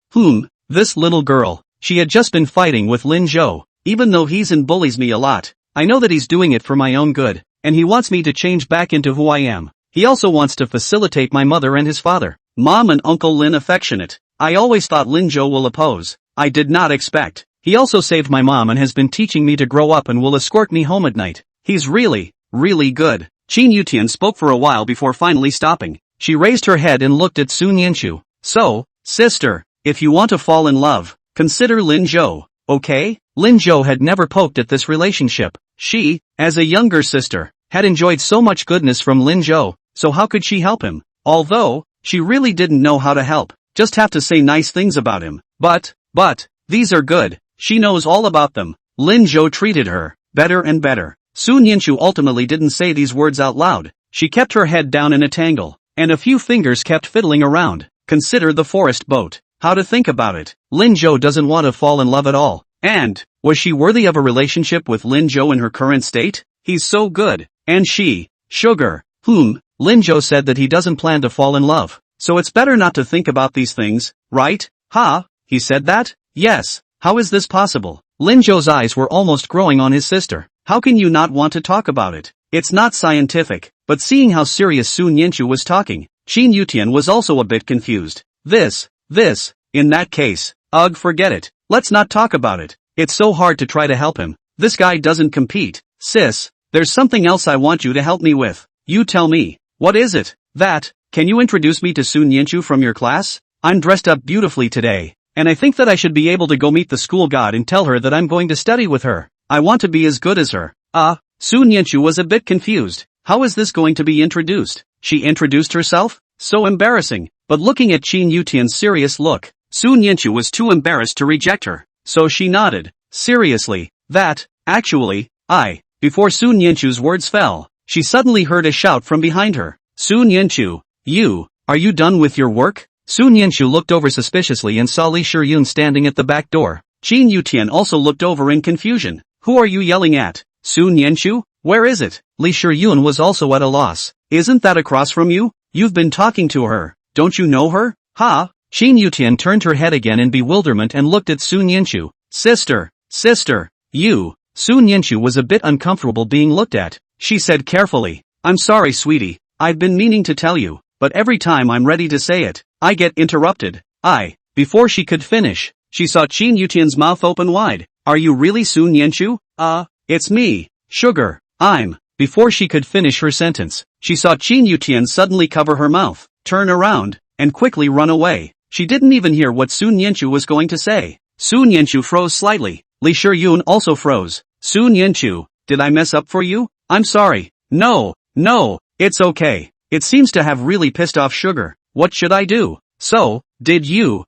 This little girl, she had just been fighting with Lin Zhou. Even though he's and bullies me a lot, I know that he's doing it for my own good, and he wants me to change back into who I am. He also wants to facilitate my mother and his father. Mom and Uncle Lin affectionate. I always thought Lin Zhou will oppose. I did not expect. He also saved my mom and has been teaching me to grow up and will escort me home at night. He's really, really good. Qin Yutian spoke for a while before finally stopping. She raised her head and looked at Sun Yanchu. So, sister, if you want to fall in love, consider Lin Zhou, okay? Lin Zhou had never poked at this relationship. She, as a younger sister, had enjoyed so much goodness from Lin Zhou, so how could she help him? Although, she really didn't know how to help, just have to say nice things about him. But, these are good, she knows all about them. Lin Zhou treated her better and better. Sun Yanchu ultimately didn't say these words out loud. She kept her head down in a tangle, and a few fingers kept fiddling around. Consider the forest boat. How to think about it. Lin Zhou doesn't want to fall in love at all. And, was she worthy of a relationship with Lin Zhou in her current state? He's so good. And she, sugar. Lin Zhou said that he doesn't plan to fall in love. So it's better not to think about these things, right? He said that? Yes. How is this possible? Lin Zhou's eyes were almost growing on his sister. How can you not want to talk about it? It's not scientific. But seeing how serious Sun Yanchu was talking, Qin Yutian was also a bit confused. This, in that case, forget it. Let's not talk about it. It's so hard to try to help him. This guy doesn't compete. Sis, there's something else I want you to help me with. You tell me. What is it? Can you introduce me to Sun Yanchu from your class? I'm dressed up beautifully today, and I think that I should be able to go meet the school god and tell her that I'm going to study with her. I want to be as good as her. Sun Yanchu was a bit confused. How is this going to be introduced? She introduced herself? So embarrassing. But looking at Qin Yutian's serious look, Sun Yanchu was too embarrassed to reject her. So she nodded. Seriously, actually, Before Sun Yanchu's words fell, she suddenly heard a shout from behind her. Sun Yanchu, are you done with your work? Sun Yanchu looked over suspiciously and saw Li Shiyun standing at the back door. Qin Yutian also looked over in confusion. Who are you yelling at? Sun Yanchu? Where is it? Li Shiyun was also at a loss. Isn't that across from you? You've been talking to her. Don't you know her? Qin Yutian turned her head again in bewilderment and looked at Sun Yanchu. Sister, you. Sun Yanchu was a bit uncomfortable being looked at. She said carefully, I'm sorry sweetie, I've been meaning to tell you, but every time I'm ready to say it, I get interrupted. Before she could finish, she saw Qin Yutian's mouth open wide. Are you really Sun Yanchu? It's me, sugar, Before she could finish her sentence, she saw Qin Yutian suddenly cover her mouth, turn around, and quickly run away. She didn't even hear what Sun Yanchu was going to say. Sun Yanchu froze slightly. Li Shiyun also froze. Sun Yanchu, did I mess up for you? I'm sorry. No, it's okay. It seems to have really pissed off Sugar. What should I do? So, did you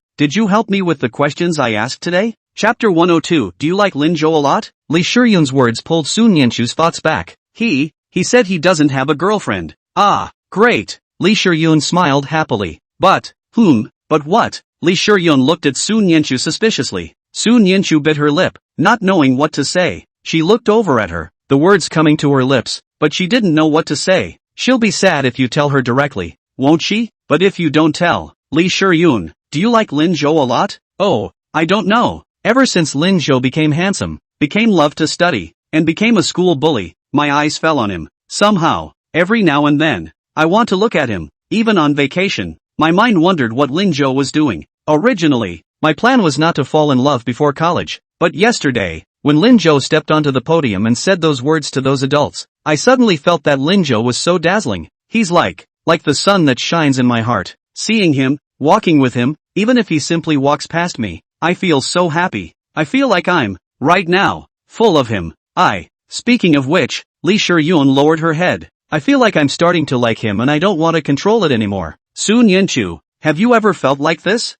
help me with the questions I asked today? Chapter 102. Do you like Lin Zhou a lot? Li Shiyun's words pulled Sun Yanchu's thoughts back. He said he doesn't have a girlfriend. Great. Li Shiyun smiled happily. But what? Li Shiyun looked at Sun Yanchu suspiciously. Sun Yanchu bit her lip, not knowing what to say. She looked over at her, the words coming to her lips, but she didn't know what to say. She'll be sad if you tell her directly, won't she? But if you don't tell, Li Shiyun, do you like Lin Zhou a lot? Oh, I don't know. Ever since Lin Zhou became handsome, became loved to study, and became a school bully, my eyes fell on him. Somehow, every now and then, I want to look at him, even on vacation. My mind wondered what Lin Zhou was doing. Originally, my plan was not to fall in love before college, but yesterday, when Lin Zhou stepped onto the podium and said those words to those adults, I suddenly felt that Lin Zhou was so dazzling. He's like the sun that shines in my heart. Seeing him, walking with him, even if he simply walks past me, I feel so happy. I feel like I'm, right now, full of him. Speaking of which, Li Shiyun lowered her head. I feel like I'm starting to like him and I don't want to control it anymore. Sun Yanchu, have you ever felt like this?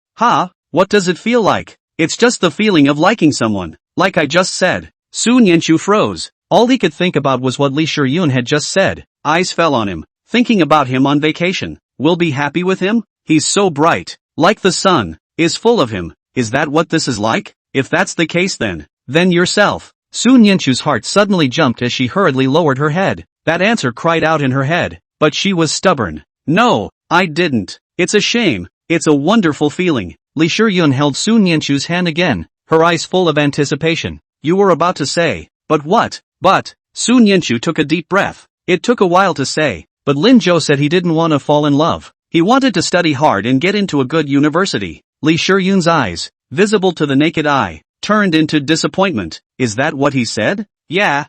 What does it feel like? It's just the feeling of liking someone, like I just said. Sun Yanchu froze. All he could think about was what Li Shiyun had just said. Eyes fell on him, thinking about him on vacation. Will be happy with him? He's so bright, like the sun, is full of him. Is that what this is like? If that's the case then yourself. Sun Yanchu's heart suddenly jumped as she hurriedly lowered her head. That answer cried out in her head, but she was stubborn. No, I didn't. It's a shame. It's a wonderful feeling. Lee Shuryun held Sun Yanchu's hand again, her eyes full of anticipation. You were about to say, but what? But, Sun Yanchu took a deep breath. It took a while to say, but Lin Zhou said he didn't want to fall in love. He wanted to study hard and get into a good university. Lee Shuryun's eyes, visible to the naked eye, turned into disappointment. Is that what he said? Yeah.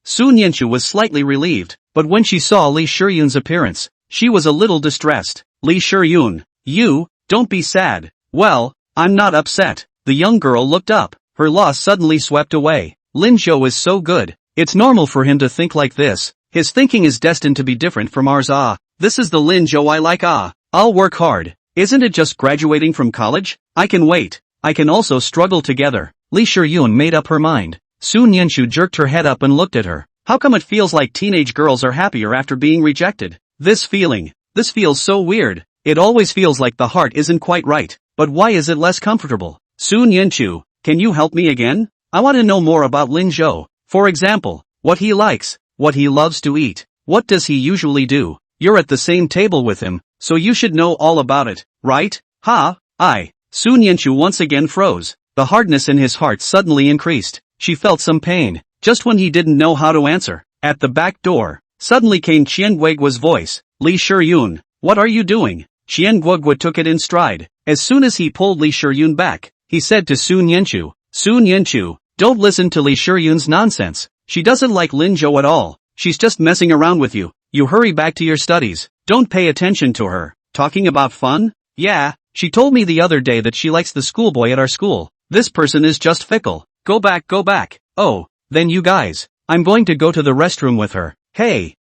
Sun Yanchu was slightly relieved, but when she saw Lee Shuryun's appearance, she was a little distressed. Lee Shuryun, don't be sad. Well, I'm not upset. The young girl looked up, her loss suddenly swept away. Lin Zhou is so good. It's normal for him to think like this. His thinking is destined to be different from ours. This is the Lin Zhou I like. I'll work hard. Isn't it just graduating from college? I can wait. I can also struggle together. Lee Shuryun made up her mind. Sun Yanchu jerked her head up and looked at her. How come it feels like teenage girls are happier after being rejected? This feels so weird. It always feels like the heart isn't quite right. But why is it less comfortable? Sun Yanchu, can you help me again? I want to know more about Lin Zhou. For example, what he likes, what he loves to eat, what does he usually do? You're at the same table with him, so you should know all about it, right? Sun Yanchu once again froze. The hardness in his heart suddenly increased. She felt some pain, just when he didn't know how to answer. At the back door, suddenly came Qian Guoguo's voice. Lee Shuryun, what are you doing? Qian Guoguo took it in stride. As soon as he pulled Lee Shuryun back, he said to Sun Yanchu, don't listen to Lee Shuryun's nonsense. She doesn't like Lin Zhou at all. She's just messing around with you. You hurry back to your studies. Don't pay attention to her. Talking about fun? Yeah, she told me the other day that she likes the schoolboy at our school. This person is just fickle. Go back. Oh, then you guys. I'm going to go to the restroom with her. Hey,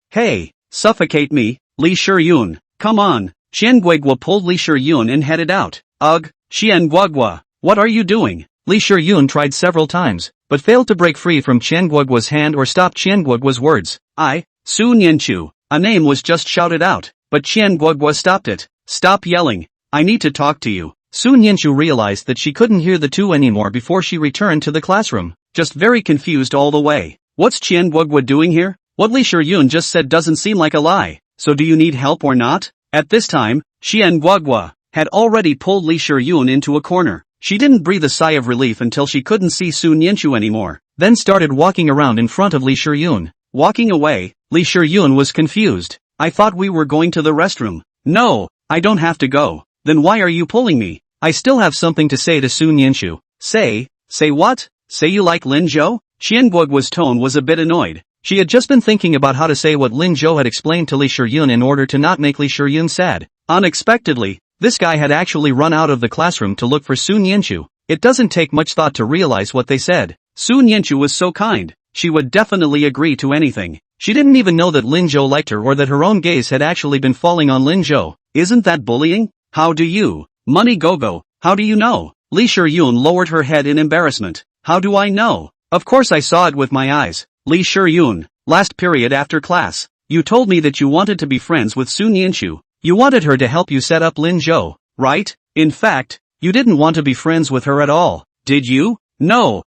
suffocate me, Lee Shuryun. Come on. Qian Guoguo pulled Lee Shuryun and headed out. Ugh, Qian Guoguo, what are you doing? Lee Shuryun tried several times, but failed to break free from Qian Guoguo's hand or stop Qian Guoguo's words. Sun Yanchu. A name was just shouted out, but Qian Guoguo stopped it. Stop yelling. I need to talk to you. Sun Yanchu realized that she couldn't hear the two anymore before she returned to the classroom, just very confused all the way. What's Qian Guoguo doing here? What Lee Shuryun just said doesn't seem like a lie. So do you need help or not? At this time, Qian Guoguo had already pulled Lee Shuryun into a corner. She didn't breathe a sigh of relief until she couldn't see Sun Yanchu anymore, then started walking around in front of Lee Shuryun. Walking away, Lee Shuryun was confused. I thought we were going to the restroom. No, I don't have to go. Then why are you pulling me? I still have something to say to Sun Yanchu. Say what? Say you like Lin Zhou? Qian Guoguo's tone was a bit annoyed. She had just been thinking about how to say what Lin Zhou had explained to Lee Shuryun in order to not make Lee Shuryun sad. Unexpectedly, this guy had actually run out of the classroom to look for Sun Yanchu. It doesn't take much thought to realize what they said. Sun Yanchu was so kind. She would definitely agree to anything. She didn't even know that Lin Zhou liked her or that her own gaze had actually been falling on Lin Zhou. Isn't that bullying? How do you? Money Gogo, how do you know? Lee Shuryun lowered her head in embarrassment. How do I know? Of course I saw it with my eyes. Lee Shuryun, last period after class, you told me that you wanted to be friends with Sun Yanchu. You wanted her to help you set up Lin Zhou, right? In fact, you didn't want to be friends with her at all, did you? No,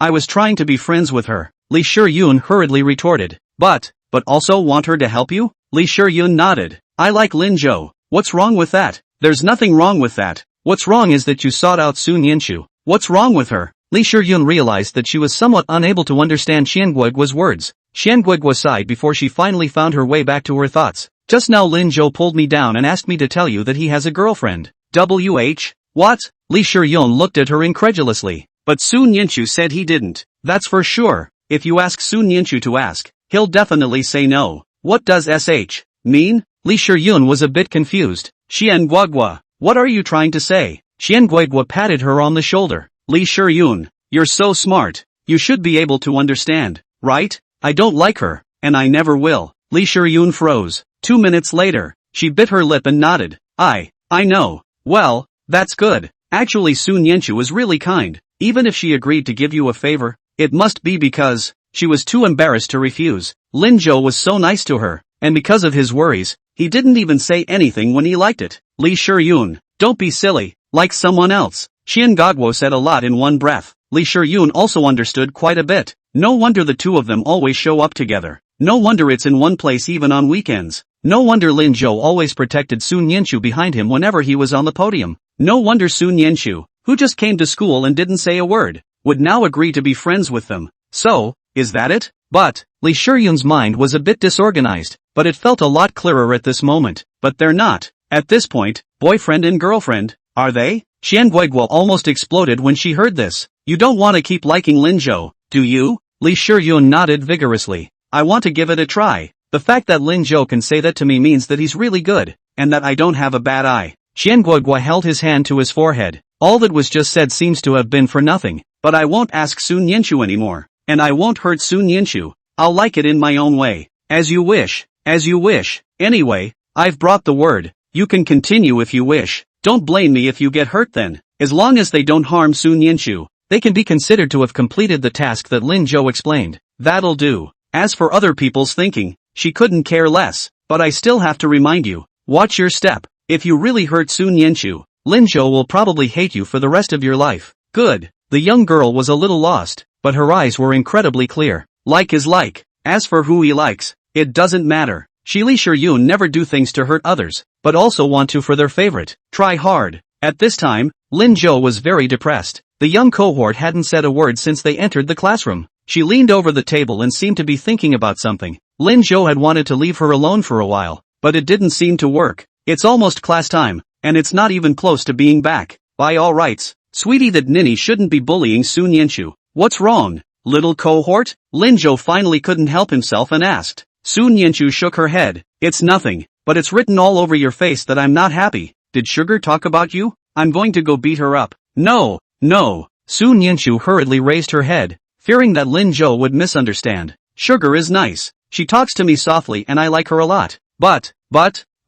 I was trying to be friends with her, Lee Shuryun hurriedly retorted. But also want her to help you? Lee Shuryun nodded. I like Lin Zhou. What's wrong with that? There's nothing wrong with that. What's wrong is that you sought out Sun Yanchu. What's wrong with her? Lee Shuryun realized that she was somewhat unable to understand Qian Guoguo's words. Qian Guoguo sighed before she finally found her way back to her thoughts. Just now Lin Zhou pulled me down and asked me to tell you that he has a girlfriend. What? Lee Shuryun looked at her incredulously. But Sun Yanchu said he didn't. That's for sure. If you ask Sun Yanchu to ask, he'll definitely say no. What does SH mean? Lee Shuryun was a bit confused. Qian Guoguo, what are you trying to say? Qian Guoguo patted her on the shoulder. Lee Shuryun, you're so smart. You should be able to understand, right? I don't like her, and I never will. Lee Shuryun froze. 2 minutes later, she bit her lip and nodded. I know. Well, that's good. Actually Sun Yanchu is really kind. Even if she agreed to give you a favor, it must be because she was too embarrassed to refuse. Lin Zhou was so nice to her, and because of his worries, he didn't even say anything when he liked it. Lee Shuryun, don't be silly, like someone else. Qian Guoguo said a lot in one breath. Lee Shuryun also understood quite a bit. No wonder the two of them always show up together. No wonder it's in one place even on weekends. No wonder Lin Zhou always protected Sun Yanchu behind him whenever he was on the podium. No wonder Sun Yenshu, who just came to school and didn't say a word, would now agree to be friends with them. So, is that it? But, Lee Shuryun's mind was a bit disorganized, but it felt a lot clearer at this moment. But they're not. At this point, boyfriend and girlfriend, are they? Xian Guigua almost exploded when she heard this. You don't want to keep liking Lin Zhou, do you? Lee Shuryun nodded vigorously. I want to give it a try. The fact that Lin Zhou can say that to me means that he's really good, and that I don't have a bad eye. Xian Guigua held his hand to his forehead. All that was just said seems to have been for nothing, but I won't ask Sun Yenshu anymore. And I won't hurt Sun Yenshu. I'll like it in my own way. As you wish. As you wish. Anyway, I've brought the word. You can continue if you wish. Don't blame me if you get hurt then. As long as they don't harm Sun Yenshu, they can be considered to have completed the task that Lin Zhou explained. That'll do. As for other people's thinking, she couldn't care less. But I still have to remind you. Watch your step. If you really hurt Sun Yenshu, Lin Zhou will probably hate you for the rest of your life. Good. The young girl was a little lost, but her eyes were incredibly clear. Like is like. As for who he likes, it doesn't matter. Lee Shuryun never do things to hurt others, but also want to for their favorite. Try hard. At this time, Lin Zhou was very depressed. The young cohort hadn't said a word since they entered the classroom. She leaned over the table and seemed to be thinking about something. Lin Zhou had wanted to leave her alone for a while, but it didn't seem to work. It's almost class time, and it's not even close to being back. By all rights, sweetie, that ninny shouldn't be bullying Sun Yenshu. What's wrong, little cohort? Lin Zhou finally couldn't help himself and asked. Sun Yenshu shook her head. It's nothing, but it's written all over your face that I'm not happy. Did Sugar talk about you? I'm going to go beat her up. No, no. Sun Yenshu hurriedly raised her head, fearing that Lin Zhou would misunderstand. Sugar is nice. She talks to me softly and I like her a lot. But,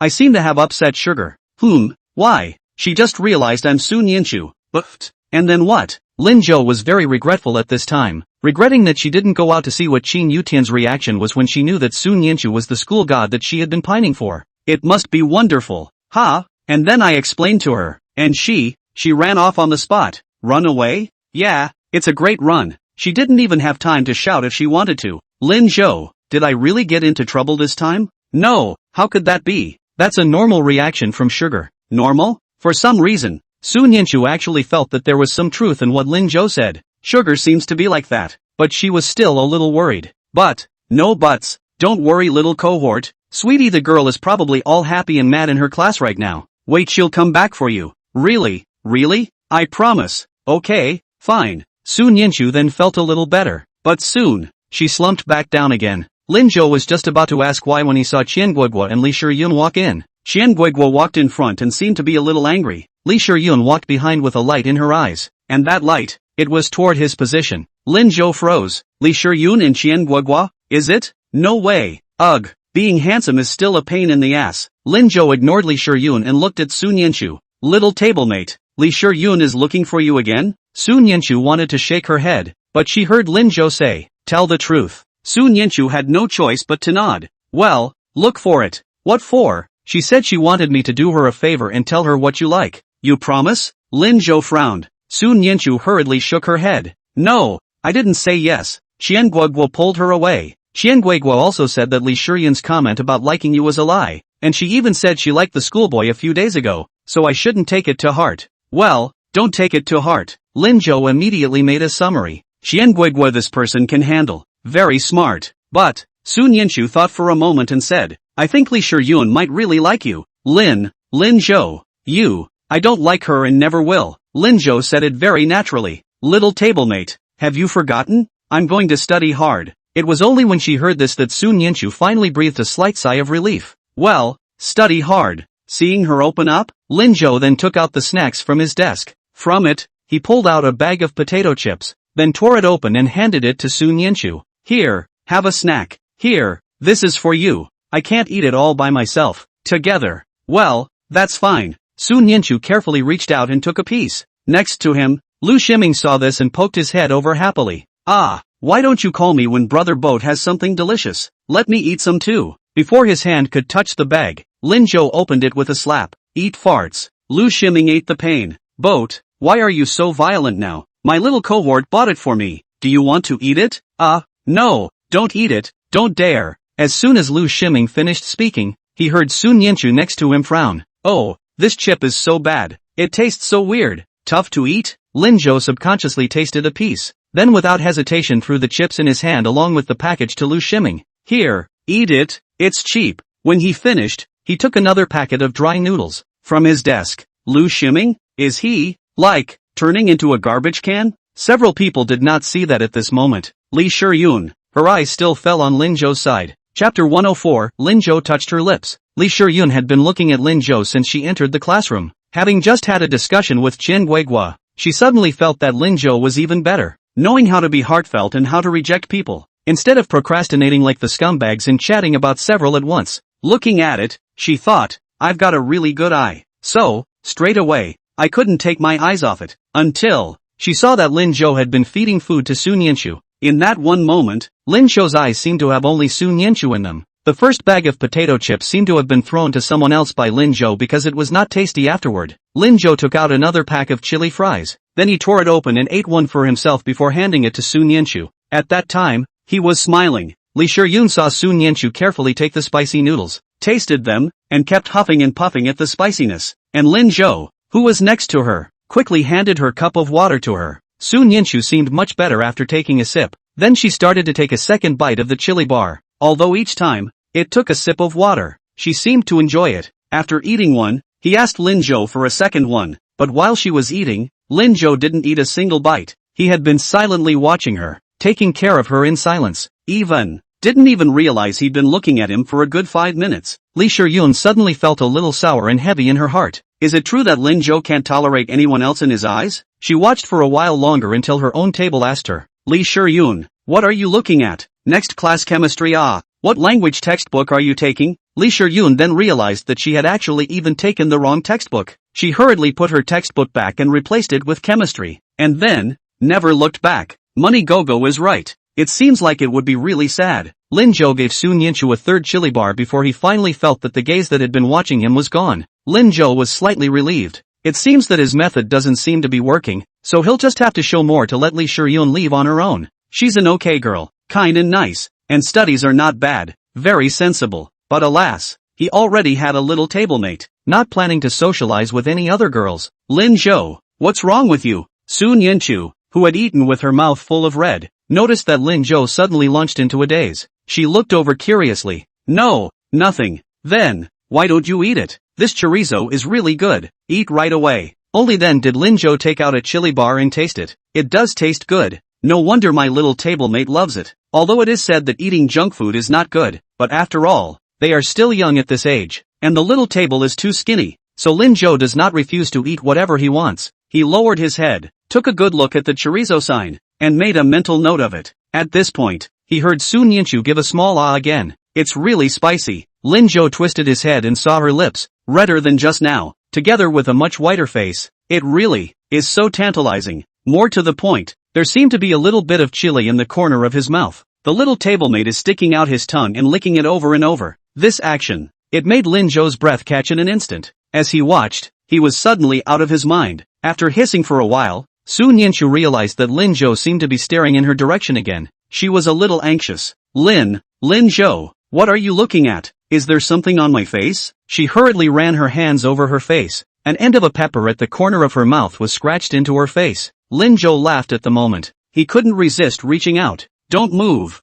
I seem to have upset Sugar. Why? She just realized I'm Sun Yenshu. But, and then what? Lin Zhou was very regretful at this time, regretting that she didn't go out to see what Qin Yutian's reaction was when she knew that Sun Yenshu was the school god that she had been pining for. It must be wonderful. And then I explained to her, and she ran off on the spot. Run away? Yeah, it's a great run. She didn't even have time to shout if she wanted to. Lin Zhou, did I really get into trouble this time? No, how could that be? That's a normal reaction from Sugar. Normal? For some reason, Sun Yenshu actually felt that there was some truth in what Lin Zhou said. Sugar seems to be like that, but she was still a little worried. But, no buts, don't worry little cohort. Sweetie, the girl is probably all happy and mad in her class right now. Wait, she'll come back for you. Really? I promise. Okay, fine. Sun Yenshu then felt a little better, but soon, she slumped back down again. Lin Zhou was just about to ask why when he saw Qian Guigua and Lee Shuryun walk in. Qian Guigua walked in front and seemed to be a little angry. Lee Shuryun walked behind with a light in her eyes, and that light, it was toward his position. Lin Zhou froze. Lee Shuryun and Qian Guigua? Is it? No way. Ugh, being handsome is still a pain in the ass. Lin Zhou ignored Lee Shuryun and looked at Sun Yenshu. Little tablemate, Lee Shuryun is looking for you again? Sun Yenshu wanted to shake her head, but she heard Lin Zhou say, tell the truth. Sun Yenshu had no choice but to nod. Well, look for it. What for? She said she wanted me to do her a favor and tell her what you like. You promise? Lin Zhou frowned. Sun Yenshu hurriedly shook her head. No, I didn't say yes. Qian Guigua pulled her away. Qian Guigua also said that Lee Shuryun's comment about liking you was a lie, and she even said she liked the schoolboy a few days ago, so I shouldn't take it to heart. Well, don't take it to heart. Lin Zhou immediately made a summary. Qian Guigua, this person can handle. Very smart. But, Sun Yenshu thought for a moment and said, I think Lee Shuryun might really like you. Lin Zhou. I don't like her and never will. Lin Zhou said it very naturally. Little tablemate, have you forgotten? I'm going to study hard. It was only when she heard this that Sun Yenshu finally breathed a slight sigh of relief. Well, study hard. Seeing her open up, Lin Zhou then took out the snacks from his desk. From it, he pulled out a bag of potato chips, then tore it open and handed it to Sun Yenshu. Here, have a snack. Here, this is for you. I can't eat it all by myself. Together. Well, that's fine. Sun Yenshu carefully reached out and took a piece. Next to him, Lu Shiming saw this and poked his head over happily. Why don't you call me when Brother Boat has something delicious? Let me eat some too. Before his hand could touch the bag, Lin Zhou opened it with a slap. Eat farts. Lu Shiming ate the pain. Boat, why are you so violent now? My little cohort bought it for me. Do you want to eat it? No, don't eat it, don't dare. As soon as Lu Shiming finished speaking, he heard Sun Yenshu next to him frown. Oh, this chip is so bad. It tastes so weird. Tough to eat? Lin Zhou subconsciously tasted a piece, then without hesitation threw the chips in his hand along with the package to Lu Shiming. Here, eat it, it's cheap. When he finished, he took another packet of dry noodles from his desk. Lu Shiming? Is he, like, turning into a garbage can? Several people did not see that at this moment. Li Shiyun, her eyes still fell on Lin Zhou's side. Chapter 104, Lin Zhou touched her lips. Li Shiyun had been looking at Lin Zhou since she entered the classroom. Having just had a discussion with Qin Guigua, she suddenly felt that Lin Zhou was even better, knowing how to be heartfelt and how to reject people, instead of procrastinating like the scumbags and chatting about several at once. Looking at it, she thought, I've got a really good eye. So, straight away, I couldn't take my eyes off it, until she saw that Lin Zhou had been feeding food to Sun Yanchu. In that one moment, Lin Zhou's eyes seemed to have only Sun Yanchu in them. The first bag of potato chips seemed to have been thrown to someone else by Lin Zhou because it was not tasty afterward. Lin Zhou took out another pack of chili fries. Then he tore it open and ate one for himself before handing it to Sun Yanchu. At that time, he was smiling. Li Shiyun saw Sun Yanchu carefully take the spicy noodles, tasted them, and kept huffing and puffing at the spiciness. And Lin Zhou, who was next to her, quickly handed her cup of water to her. Sun Yanchu seemed much better after taking a sip. Then she started to take a second bite of the chili bar. Although each time it took a sip of water, she seemed to enjoy it. After eating one, he asked Lin Zhou for a second one, but while she was eating, Lin Zhou didn't eat a single bite. He had been silently watching her, taking care of her in silence. Didn't even realize he'd been looking at him for a good 5 minutes. Li Shiyun suddenly felt a little sour and heavy in her heart. Is it true that Lin Zhou can't tolerate anyone else in his eyes? She watched for a while longer until her own table asked her, Li Shiyun, what are you looking at? Next class chemistry. What language textbook are you taking? Li Shiyun then realized that she had actually even taken the wrong textbook. She hurriedly put her textbook back and replaced it with chemistry. And then, never looked back. Money Gogo is right. It seems like it would be really sad. Lin Zhou gave Sun Yanchu a third chili bar before he finally felt that the gaze that had been watching him was gone. Lin Zhou was slightly relieved. It seems that his method doesn't seem to be working, so he'll just have to show more to let Li Shiyun leave on her own. She's an okay girl, kind and nice, and studies are not bad, very sensible. But alas, he already had a little tablemate, not planning to socialize with any other girls. Lin Zhou, what's wrong with you? Sun Yanchu, who had eaten with her mouth full of red, noticed that Lin Zhou suddenly launched into a daze. She looked over curiously. No, nothing. Then, why don't you eat it? This chorizo is really good. Eat right away. Only then did Lin Zhou take out a chili bar and taste it. It does taste good. No wonder my little tablemate loves it. Although it is said that eating junk food is not good, but after all, they are still young at this age, and the little table is too skinny, so Lin Zhou does not refuse to eat whatever he wants. He lowered his head, took a good look at the chorizo sign, and made a mental note of it. At this point, he heard Sun Yanchu give a small ah again. It's really spicy. Lin Zhou twisted his head and saw her lips, redder than just now, together with a much whiter face. It really is so tantalizing. More to the point, there seemed to be a little bit of chili in the corner of his mouth. The little tablemate is sticking out his tongue and licking it over and over. This action, it made Lin Zhou's breath catch in an instant. As he watched, he was suddenly out of his mind. After hissing for a while, Sun Yanchu realized that Lin Zhou seemed to be staring in her direction again. She was a little anxious. Lin Zhou, what are you looking at? Is there something on my face? She hurriedly ran her hands over her face. An end of a pepper at the corner of her mouth was scratched into her face. Lin Zhou laughed at the moment. He couldn't resist reaching out. Don't move.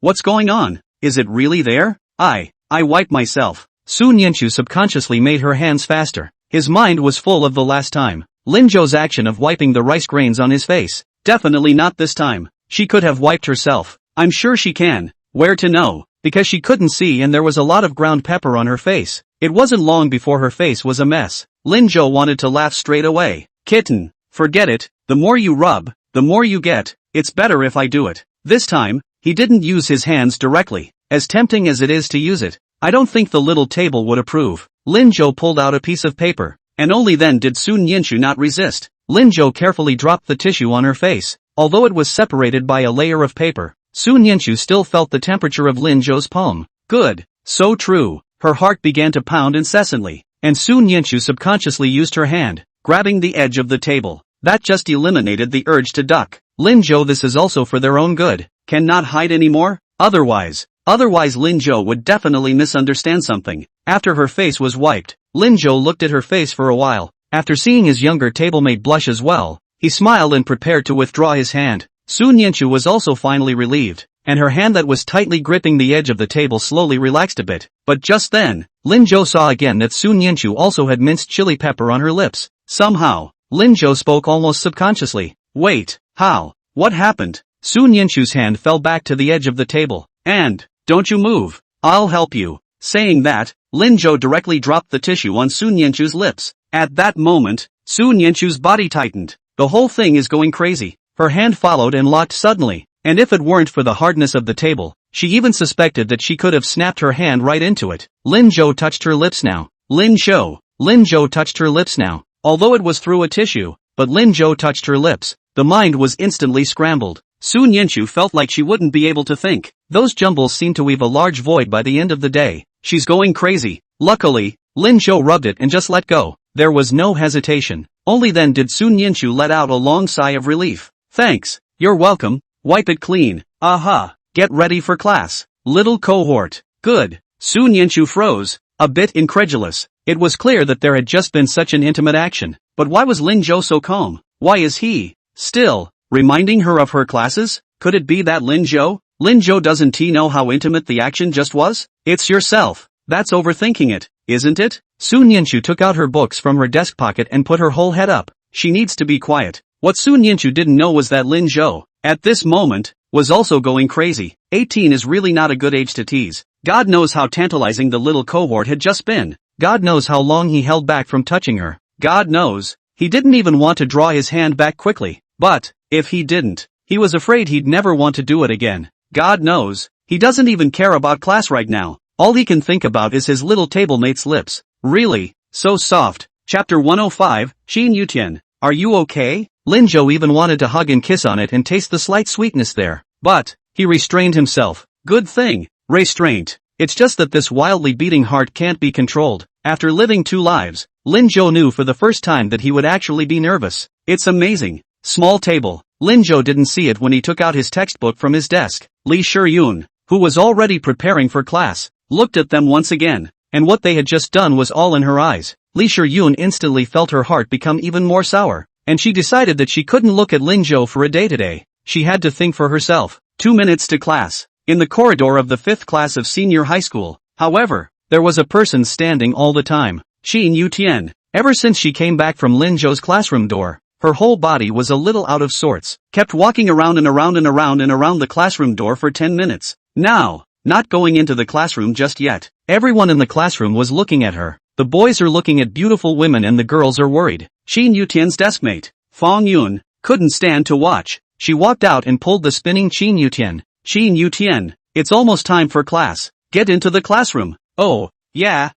What's going on? Is it really there? I wiped myself. Sun Yanchu subconsciously made her hands faster. His mind was full of the last time. Lin Zhou's action of wiping the rice grains on his face. Definitely not this time. She could have wiped herself. I'm sure she can. Where to know? Because she couldn't see and there was a lot of ground pepper on her face. It wasn't long before her face was a mess. Lin Zhou wanted to laugh straight away. Kitten, forget it. The more you rub, the more you get. It's better if I do it. This time, he didn't use his hands directly, as tempting as it is to use it. I don't think the little table would approve. Lin Zhou pulled out a piece of paper, and only then did Sun Yanchu not resist. Lin Zhou carefully dropped the tissue on her face. Although it was separated by a layer of paper, Sun Yanchu still felt the temperature of Lin Zhou's palm. Good. So true. Her heart began to pound incessantly, and Sun Yanchu subconsciously used her hand, grabbing the edge of the table. That just eliminated the urge to duck. Lin Zhou, this is also for their own good. Cannot hide anymore? Otherwise Lin Zhou would definitely misunderstand something. After her face was wiped, Lin Zhou looked at her face for a while, After seeing his younger tablemate blush as well, he smiled and prepared to withdraw his hand. Soon Yanchu was also finally relieved, and her hand that was tightly gripping the edge of the table slowly relaxed a bit. But just then, Lin Zhou saw again that Soon Yanchu also had minced chili pepper on her lips. Somehow, Lin Zhou spoke almost subconsciously. Wait, how? What happened? Soon Yanchu's hand fell back to the edge of the table. And, don't you move. I'll help you. Saying that, Lin Zhou directly dropped the tissue on Soon Yanchu's lips. At that moment, Soon Yanchu's body tightened. The whole thing is going crazy. Her hand followed and locked suddenly, and if it weren't for the hardness of the table, she even suspected that she could have snapped her hand right into it. Lin Zhou touched her lips now. Lin Zhou touched her lips now. Although it was through a tissue, but Lin Zhou touched her lips. The mind was instantly scrambled. Soon Yanchu felt like she wouldn't be able to think. Those jumbles seemed to weave a large void by the end of the day. She's going crazy. Luckily, Lin Zhou rubbed it and just let go. There was no hesitation. Only then did Soon Yanchu let out a long sigh of relief. Thanks. You're welcome. Wipe it clean. Aha. Get ready for class. Little cohort. Good. Soon Yanchu froze, a bit incredulous. It was clear that there had just been such an intimate action. But why was Lin Zhou so calm? Why is he still reminding her of her classes? Could it be that Lin Zhou doesn't he know how intimate the action just was? It's yourself. That's overthinking it, isn't it? Soon Yanchu took out her books from her desk pocket and put her whole head up. She needs to be quiet. What Soon Yanchu didn't know was that Lin Zhou, at this moment, was also going crazy. 18 is really not a good age to tease. God knows how tantalizing the little cohort had just been. God knows how long he held back from touching her. God knows, he didn't even want to draw his hand back quickly. But, if he didn't, he was afraid he'd never want to do it again. God knows, he doesn't even care about class right now. All he can think about is his little tablemate's lips. Really, so soft. Chapter 105, Xin Yutian, are you okay? Lin Zhou even wanted to hug and kiss on it and taste the slight sweetness there. But, he restrained himself. Good thing. Restraint. It's just that this wildly beating heart can't be controlled. After living 2 lives, Lin Zhou knew for the first time that he would actually be nervous. It's amazing. Small table. Lin Zhou didn't see it when he took out his textbook from his desk. Li Shiyun, who was already preparing for class, looked at them once again, and what they had just done was all in her eyes. Li Shiyun instantly felt her heart become even more sour, and she decided that she couldn't look at Lin Zhou for a day today. She had to think for herself. 2 minutes to class. In the corridor of the 5th class of senior high school, however, there was a person standing all the time. Xin Yutian. Ever since she came back from Lin Zhou's classroom door, her whole body was a little out of sorts. Kept walking around and around and around and around the classroom door for 10 minutes. Now, not going into the classroom just yet. Everyone in the classroom was looking at her. The boys are looking at beautiful women and the girls are worried. Xin Yutian's deskmate, Fang Yun, couldn't stand to watch. She walked out and pulled the spinning Xin Yutian. Xin Yutian, it's almost time for class. Get into the classroom. Oh, yeah,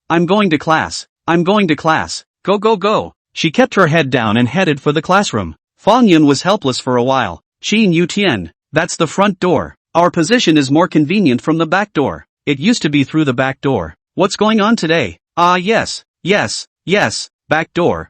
I'm going to class. I'm going to class. Go go go. She kept her head down and headed for the classroom. Fang Yun was helpless for a while. Xin Yutian, that's the front door. Our position is more convenient from the back door. It used to be through the back door. What's going on today? Ah yes, back door.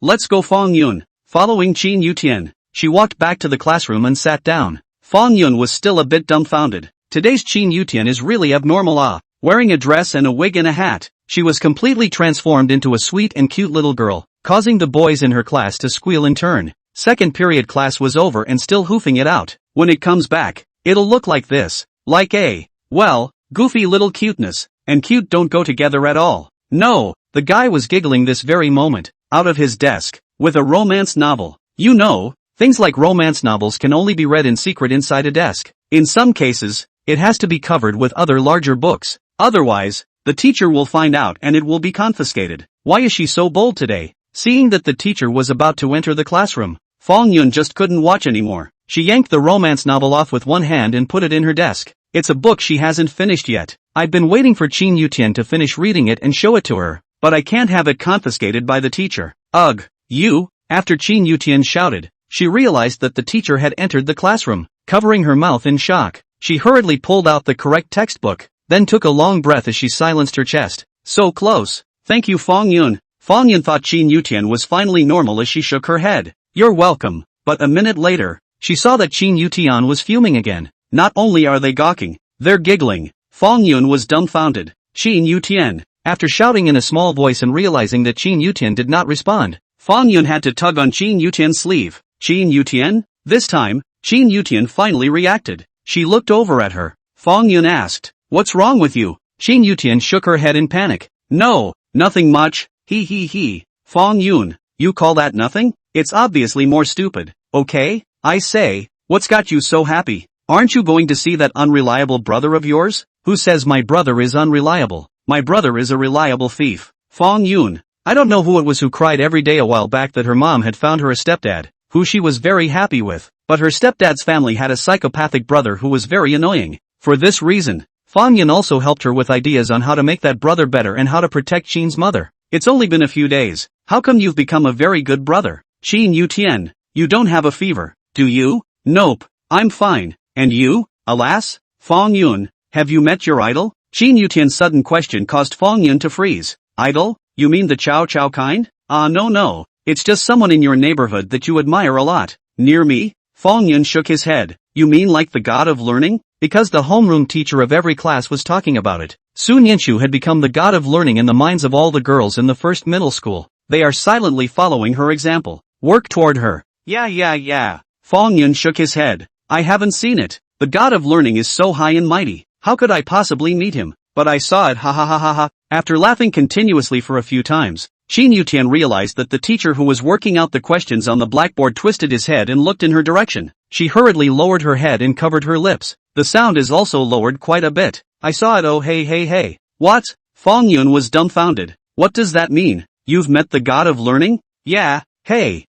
Let's go. Fang Yun, following Xin Yutian, she walked back to the classroom and sat down. Fang Yun was still a bit dumbfounded. Today's Xin Yutian is really abnormal. Wearing a dress and a wig and a hat, she was completely transformed into a sweet and cute little girl, causing the boys in her class to squeal in turn. Second period class was over and still hoofing it out. When it comes back, it'll look like this. Like a, well, goofy little cuteness, and cute don't go together at all. No, the guy was giggling this very moment, out of his desk, with a romance novel. You know, things like romance novels can only be read in secret inside a desk. In some cases, it has to be covered with other larger books. Otherwise, the teacher will find out and it will be confiscated. Why is she so bold today? Seeing that the teacher was about to enter the classroom, Fang Yun just couldn't watch anymore. She yanked the romance novel off with one hand and put it in her desk. It's a book she hasn't finished yet. I've been waiting for Xin Yutian to finish reading it and show it to her, but I can't have it confiscated by the teacher. Ugh, you? After Xin Yutian shouted, she realized that the teacher had entered the classroom. Covering her mouth in shock, she hurriedly pulled out the correct textbook, then took a long breath as she silenced her chest. So close. Thank you, Fang Yun. Fang Yun thought Xin Yutian was finally normal as she shook her head. You're welcome. But a minute later, she saw that Xin Yutian was fuming again. Not only are they gawking, they're giggling. Fang Yun was dumbfounded. Xin Yutian, After shouting in a small voice and realizing that Qin Yutian did not respond, Fang Yun had to tug on Qin Yutian's sleeve. Qin Yutian? This time, Qin Yutian finally reacted. She looked over at her. Fang Yun asked, "What's wrong with you?" Qin Yutian shook her head in panic. "No, nothing much, he. Fang Yun, you call that nothing? It's obviously more stupid, okay? I say, what's got you so happy? Aren't you going to see that unreliable brother of yours? Who says my brother is unreliable? My brother is a reliable thief." Fang Yun, I don't know who it was who cried every day a while back that her mom had found her a stepdad, who she was very happy with, but her stepdad's family had a psychopathic brother who was very annoying. For this reason, Fang Yun also helped her with ideas on how to make that brother better and how to protect Qin's mother. It's only been a few days. How come you've become a very good brother? Qin Yutian, you don't have a fever, do you? Nope, I'm fine. And you? Alas? Fang Yun, have you met your idol? Qin Yutian's sudden question caused Fang Yun to freeze. Idol? You mean the Chow Chow kind? No. It's just someone in your neighborhood that you admire a lot. Near me? Fang Yun shook his head. You mean like the god of learning? Because the homeroom teacher of every class was talking about it. Sun Yinshu had become the god of learning in the minds of all the girls in the first middle school. They are silently following her example. Work toward her. Yeah. Fang Yun shook his head. I haven't seen it. The god of learning is so high and mighty. How could I possibly meet him? But I saw it, ha. After laughing continuously for a few times, Qin Yutian realized that the teacher who was working out the questions on the blackboard twisted his head and looked in her direction. She hurriedly lowered her head and covered her lips. The sound is also lowered quite a bit. I saw it, oh hey. What? Fang Yun was dumbfounded. What does that mean? You've met the god of learning? Yeah, hey.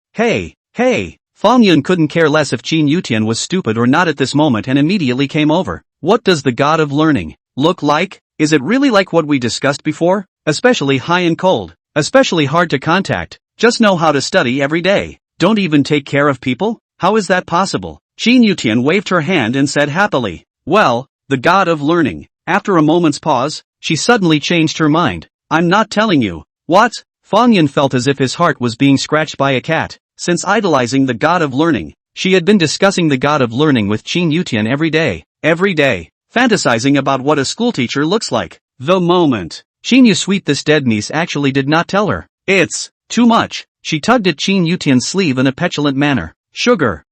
Fang Yun couldn't care less if Qin Yutian was stupid or not at this moment and immediately came over. What does the god of learning look like? Is it really like what we discussed before? Especially high and cold. Especially hard to contact. Just know how to study every day. Don't even take care of people? How is that possible? Qin Yutian waved her hand and said happily, well, the god of learning. After a moment's pause, she suddenly changed her mind. I'm not telling you. What? Fang Yun felt as if his heart was being scratched by a cat. Since idolizing the god of learning, she had been discussing the god of learning with Qin Yutian every day, fantasizing about what a schoolteacher looks like. The moment Qin Yu sweet this dead niece actually did not tell her. It's too much. She tugged at Qin Yutian's sleeve in a petulant manner. Sugar,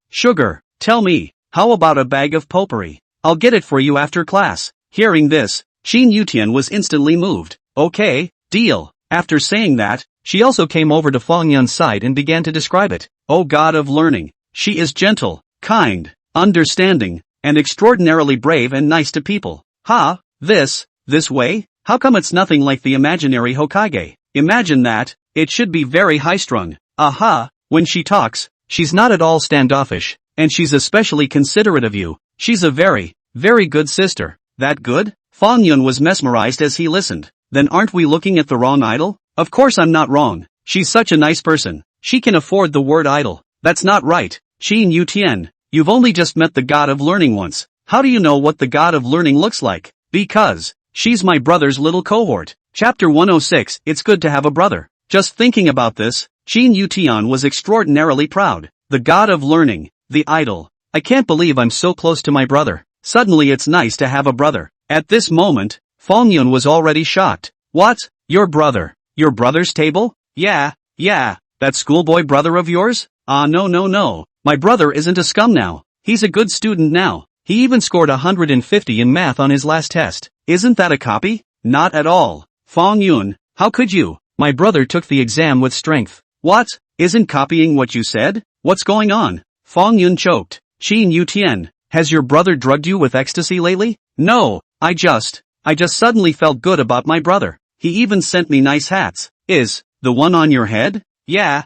tell me, how about a bag of potpourri? I'll get it for you after class. Hearing this, Qin Yutian was instantly moved. Okay, deal. After saying that, she also came over to Fang Yun's side and began to describe it. Oh god of learning. She is gentle, kind, understanding, and extraordinarily brave and nice to people. Ha, this way? How come it's nothing like the imaginary Hokage? Imagine that, it should be very high-strung. Aha, when she talks, she's not at all standoffish, and she's especially considerate of you. She's a very good sister. That good? Fang Yun was mesmerized as he listened. Then aren't we looking at the wrong idol? Of course I'm not wrong. She's such a nice person. She can afford the word idol. That's not right. Qin Yutian, you've only just met the god of learning once. How do you know what the god of learning looks like? Because she's my brother's little cohort. Chapter 106, It's good to have a brother. Just thinking about this, Qin Yutian was extraordinarily proud. The god of learning, the idol. I can't believe I'm so close to my brother. Suddenly it's nice to have a brother. At this moment, Fang Yun was already shocked. What? Your brother? Your brother's table? Yeah. That schoolboy brother of yours? No. My brother isn't a scum now. He's a good student now. He even scored 150 in math on his last test. Isn't that a copy? Not at all. Fang Yun, how could you? My brother took the exam with strength. What? Isn't copying what you said? What's going on? Fang Yun choked. Qin Yutian, has your brother drugged you with ecstasy lately? No, I just suddenly felt good about my brother. He even sent me nice hats. Is the one on your head? Yeah,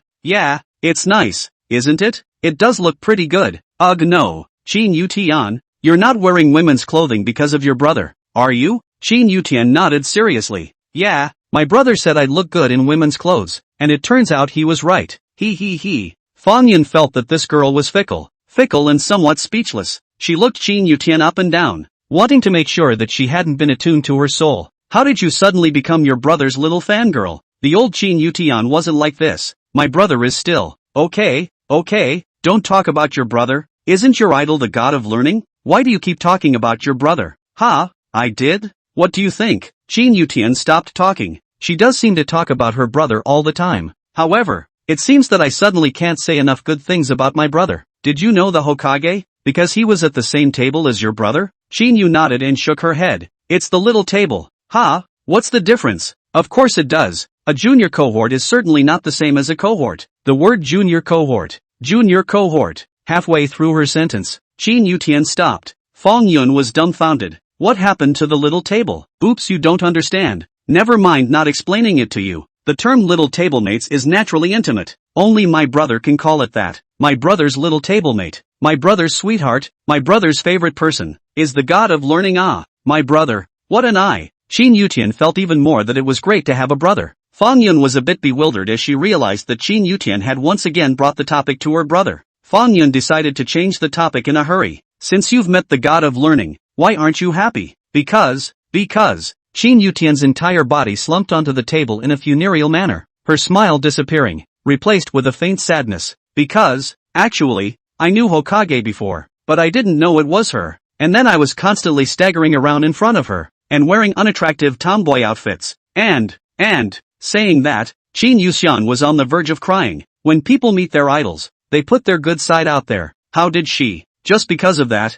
it's nice, isn't it? It does look pretty good. Ugh no, Qin Yutian, you're not wearing women's clothing because of your brother, are you? Qin Yutian nodded seriously. Yeah, my brother said I'd look good in women's clothes, and it turns out he was right. He. Fang Yun felt that this girl was fickle and somewhat speechless. She looked Qin Yutian up and down, wanting to make sure that she hadn't been attuned to her soul. How did you suddenly become your brother's little fangirl? The old Qin Yutian wasn't like this. My brother is still. Okay, don't talk about your brother. Isn't your idol the god of learning? Why do you keep talking about your brother? Ha, I did? What do you think? Qin Yutian stopped talking. She does seem to talk about her brother all the time. However, it seems that I suddenly can't say enough good things about my brother. Did you know the Hokage? Because he was at the same table as your brother? Shinyu nodded and shook her head. It's the little table. Huh? What's the difference? Of course it does. A junior cohort is certainly not the same as a cohort. The word junior cohort. Junior cohort. Halfway through her sentence, Qin Yutian stopped. Fong Yun was dumbfounded. What happened to the little table? Oops, you don't understand. Never mind not explaining it to you. The term little tablemates is naturally intimate. Only my brother can call it that. My brother's little tablemate. My brother's sweetheart. My brother's favorite person. Is the god of learning. My brother. What an eye. Qin Yutian felt even more that it was great to have a brother. Fong Yun was a bit bewildered as she realized that Qin Yutian had once again brought the topic to her brother. Fong Yun decided to change the topic in a hurry. Since you've met the god of learning, why aren't you happy? Because. Qin Yutian's entire body slumped onto the table in a funereal manner, her smile disappearing, replaced with a faint sadness. Because, actually, I knew Hokage before, but I didn't know it was her. And then I was constantly staggering around in front of her, and wearing unattractive tomboy outfits. And, saying that, Qin Yuxian was on the verge of crying. When people meet their idols, they put their good side out there. How did she? Just because of that?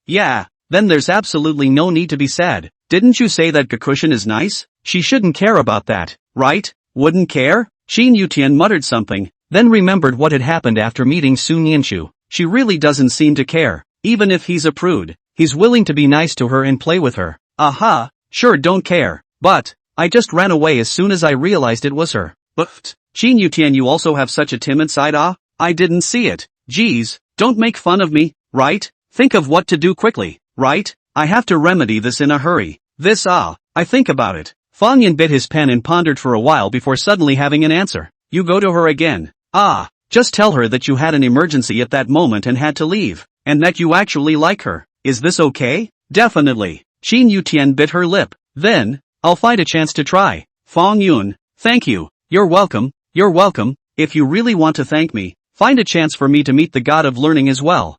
Yeah, then there's absolutely no need to be sad. Didn't you say that Gakushin is nice? She shouldn't care about that, right? Wouldn't care? Qin Yutian muttered something, then remembered what had happened after meeting Sun Yinshu. She really doesn't seem to care. Even if he's a prude, he's willing to be nice to her and play with her. Sure don't care. But, I just ran away as soon as I realized it was her. But, Qin Yutian, you also have such a timid side. I didn't see it. Geez, don't make fun of me, right? Think of what to do quickly, right? I have to remedy this in a hurry. I think about it. Fong Yun bit his pen and pondered for a while before suddenly having an answer. You go to her again. Just tell her that you had an emergency at that moment and had to leave, and that you actually like her. Is this okay? Definitely. Qin Yutian bit her lip. Then, I'll find a chance to try. Fong Yun, thank you. You're welcome. If you really want to thank me, find a chance for me to meet the god of learning as well.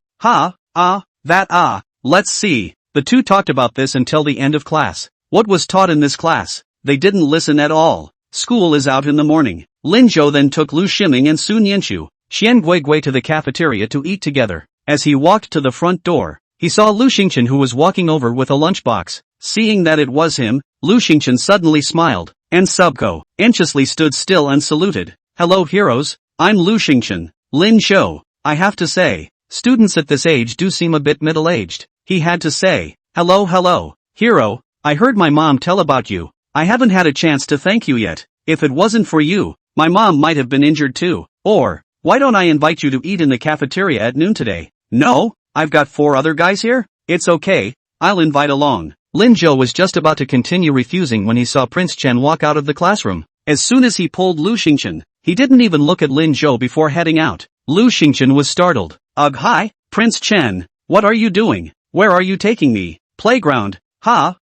Let's see. The two talked about this until the end of class. What was taught in this class? They didn't listen at all. School is out in the morning. Lin Zhou then took Lu Ximing and Sun Yinshu, Xian Guigui to the cafeteria to eat together. As he walked to the front door, he saw Lu Xingchen, who was walking over with a lunchbox. Seeing that it was him, Lu Xingchen suddenly smiled, and Subko anxiously stood still and saluted. Hello heroes, I'm Lu Xingchen. Lin Zhou, I have to say, students at this age do seem a bit middle-aged. He had to say. Hello, hero, I heard my mom tell about you. I haven't had a chance to thank you yet. If it wasn't for you, my mom might have been injured too. Or, why don't I invite you to eat in the cafeteria at noon today? No, I've got 4 other guys here? It's okay, I'll invite along. Lin Zhou was just about to continue refusing when he saw Prince Chen walk out of the classroom. As soon as he pulled Lu Xingchen, he didn't even look at Lin Zhou before heading out. Lu Xingchen was startled. Hi, Prince Chen, what are you doing? Where are you taking me? Playground.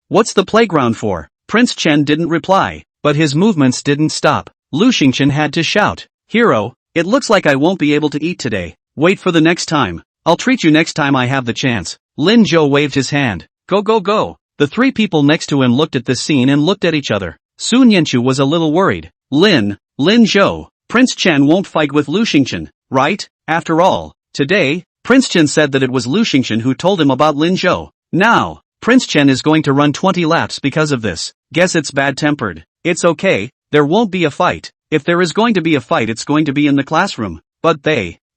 What's the playground for? Prince Chen didn't reply, but his movements didn't stop. Lu Xingchen had to shout. Hero, it looks like I won't be able to eat today. Wait for the next time. I'll treat you next time I have the chance. Lin Zhou waved his hand. Go. The 3 people next to him looked at this scene and looked at each other. Sun Yinshu was a little worried. Lin Zhou, Prince Chen won't fight with Lu Xingchen, right? After all, today, Prince Chen said that it was Lu Xingchen who told him about Lin Zhou. Now, Prince Chen is going to run 20 laps because of this. Guess it's bad-tempered. It's okay, there won't be a fight. If there is going to be a fight, it's going to be in the classroom. But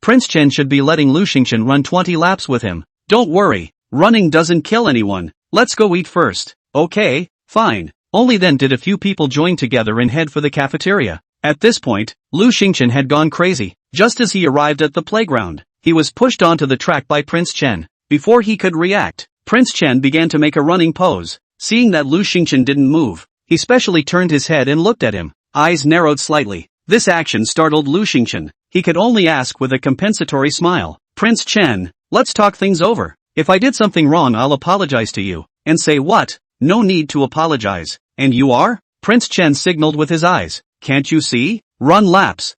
Prince Chen should be letting Lu Xingchen run 20 laps with him. Don't worry, running doesn't kill anyone. Let's go eat first. Okay, fine. Only then did a few people join together and head for the cafeteria. At this point, Lu Xingchen had gone crazy. Just as he arrived at the playground, he was pushed onto the track by Prince Chen. Before he could react, Prince Chen began to make a running pose. Seeing that Lu Xingchen didn't move, he specially turned his head and looked at him. Eyes narrowed slightly. This action startled Lu Xingchen. He could only ask with a compensatory smile. Prince Chen, let's talk things over. If I did something wrong, I'll apologize to you. And say what? No need to apologize. And you are? Prince Chen signaled with his eyes. Can't you see? Run laps.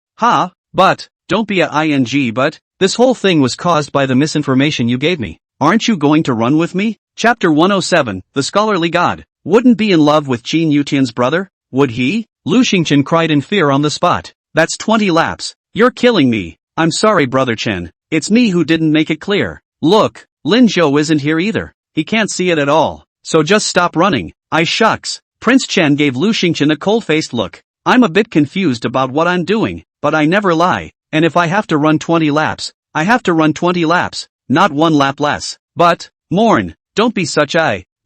But, don't be a ing but, this whole thing was caused by the misinformation you gave me. Aren't you going to run with me? Chapter 107, The Scholarly God. Wouldn't be in love with Qin Yutian's brother? would he? Lu Xingchen cried in fear on the spot. That's 20 laps. You're killing me. I'm sorry brother Chen. It's me who didn't make it clear. Look, Lin Zhou isn't here either. He can't see it at all. So just stop running. Shucks. Prince Chen gave Lu Xingchen a cold-faced look. I'm a bit confused about what I'm doing, but I never lie. And if I have to run 20 laps, I have to run 20 laps, not 1 lap less. But, mourn, don't be such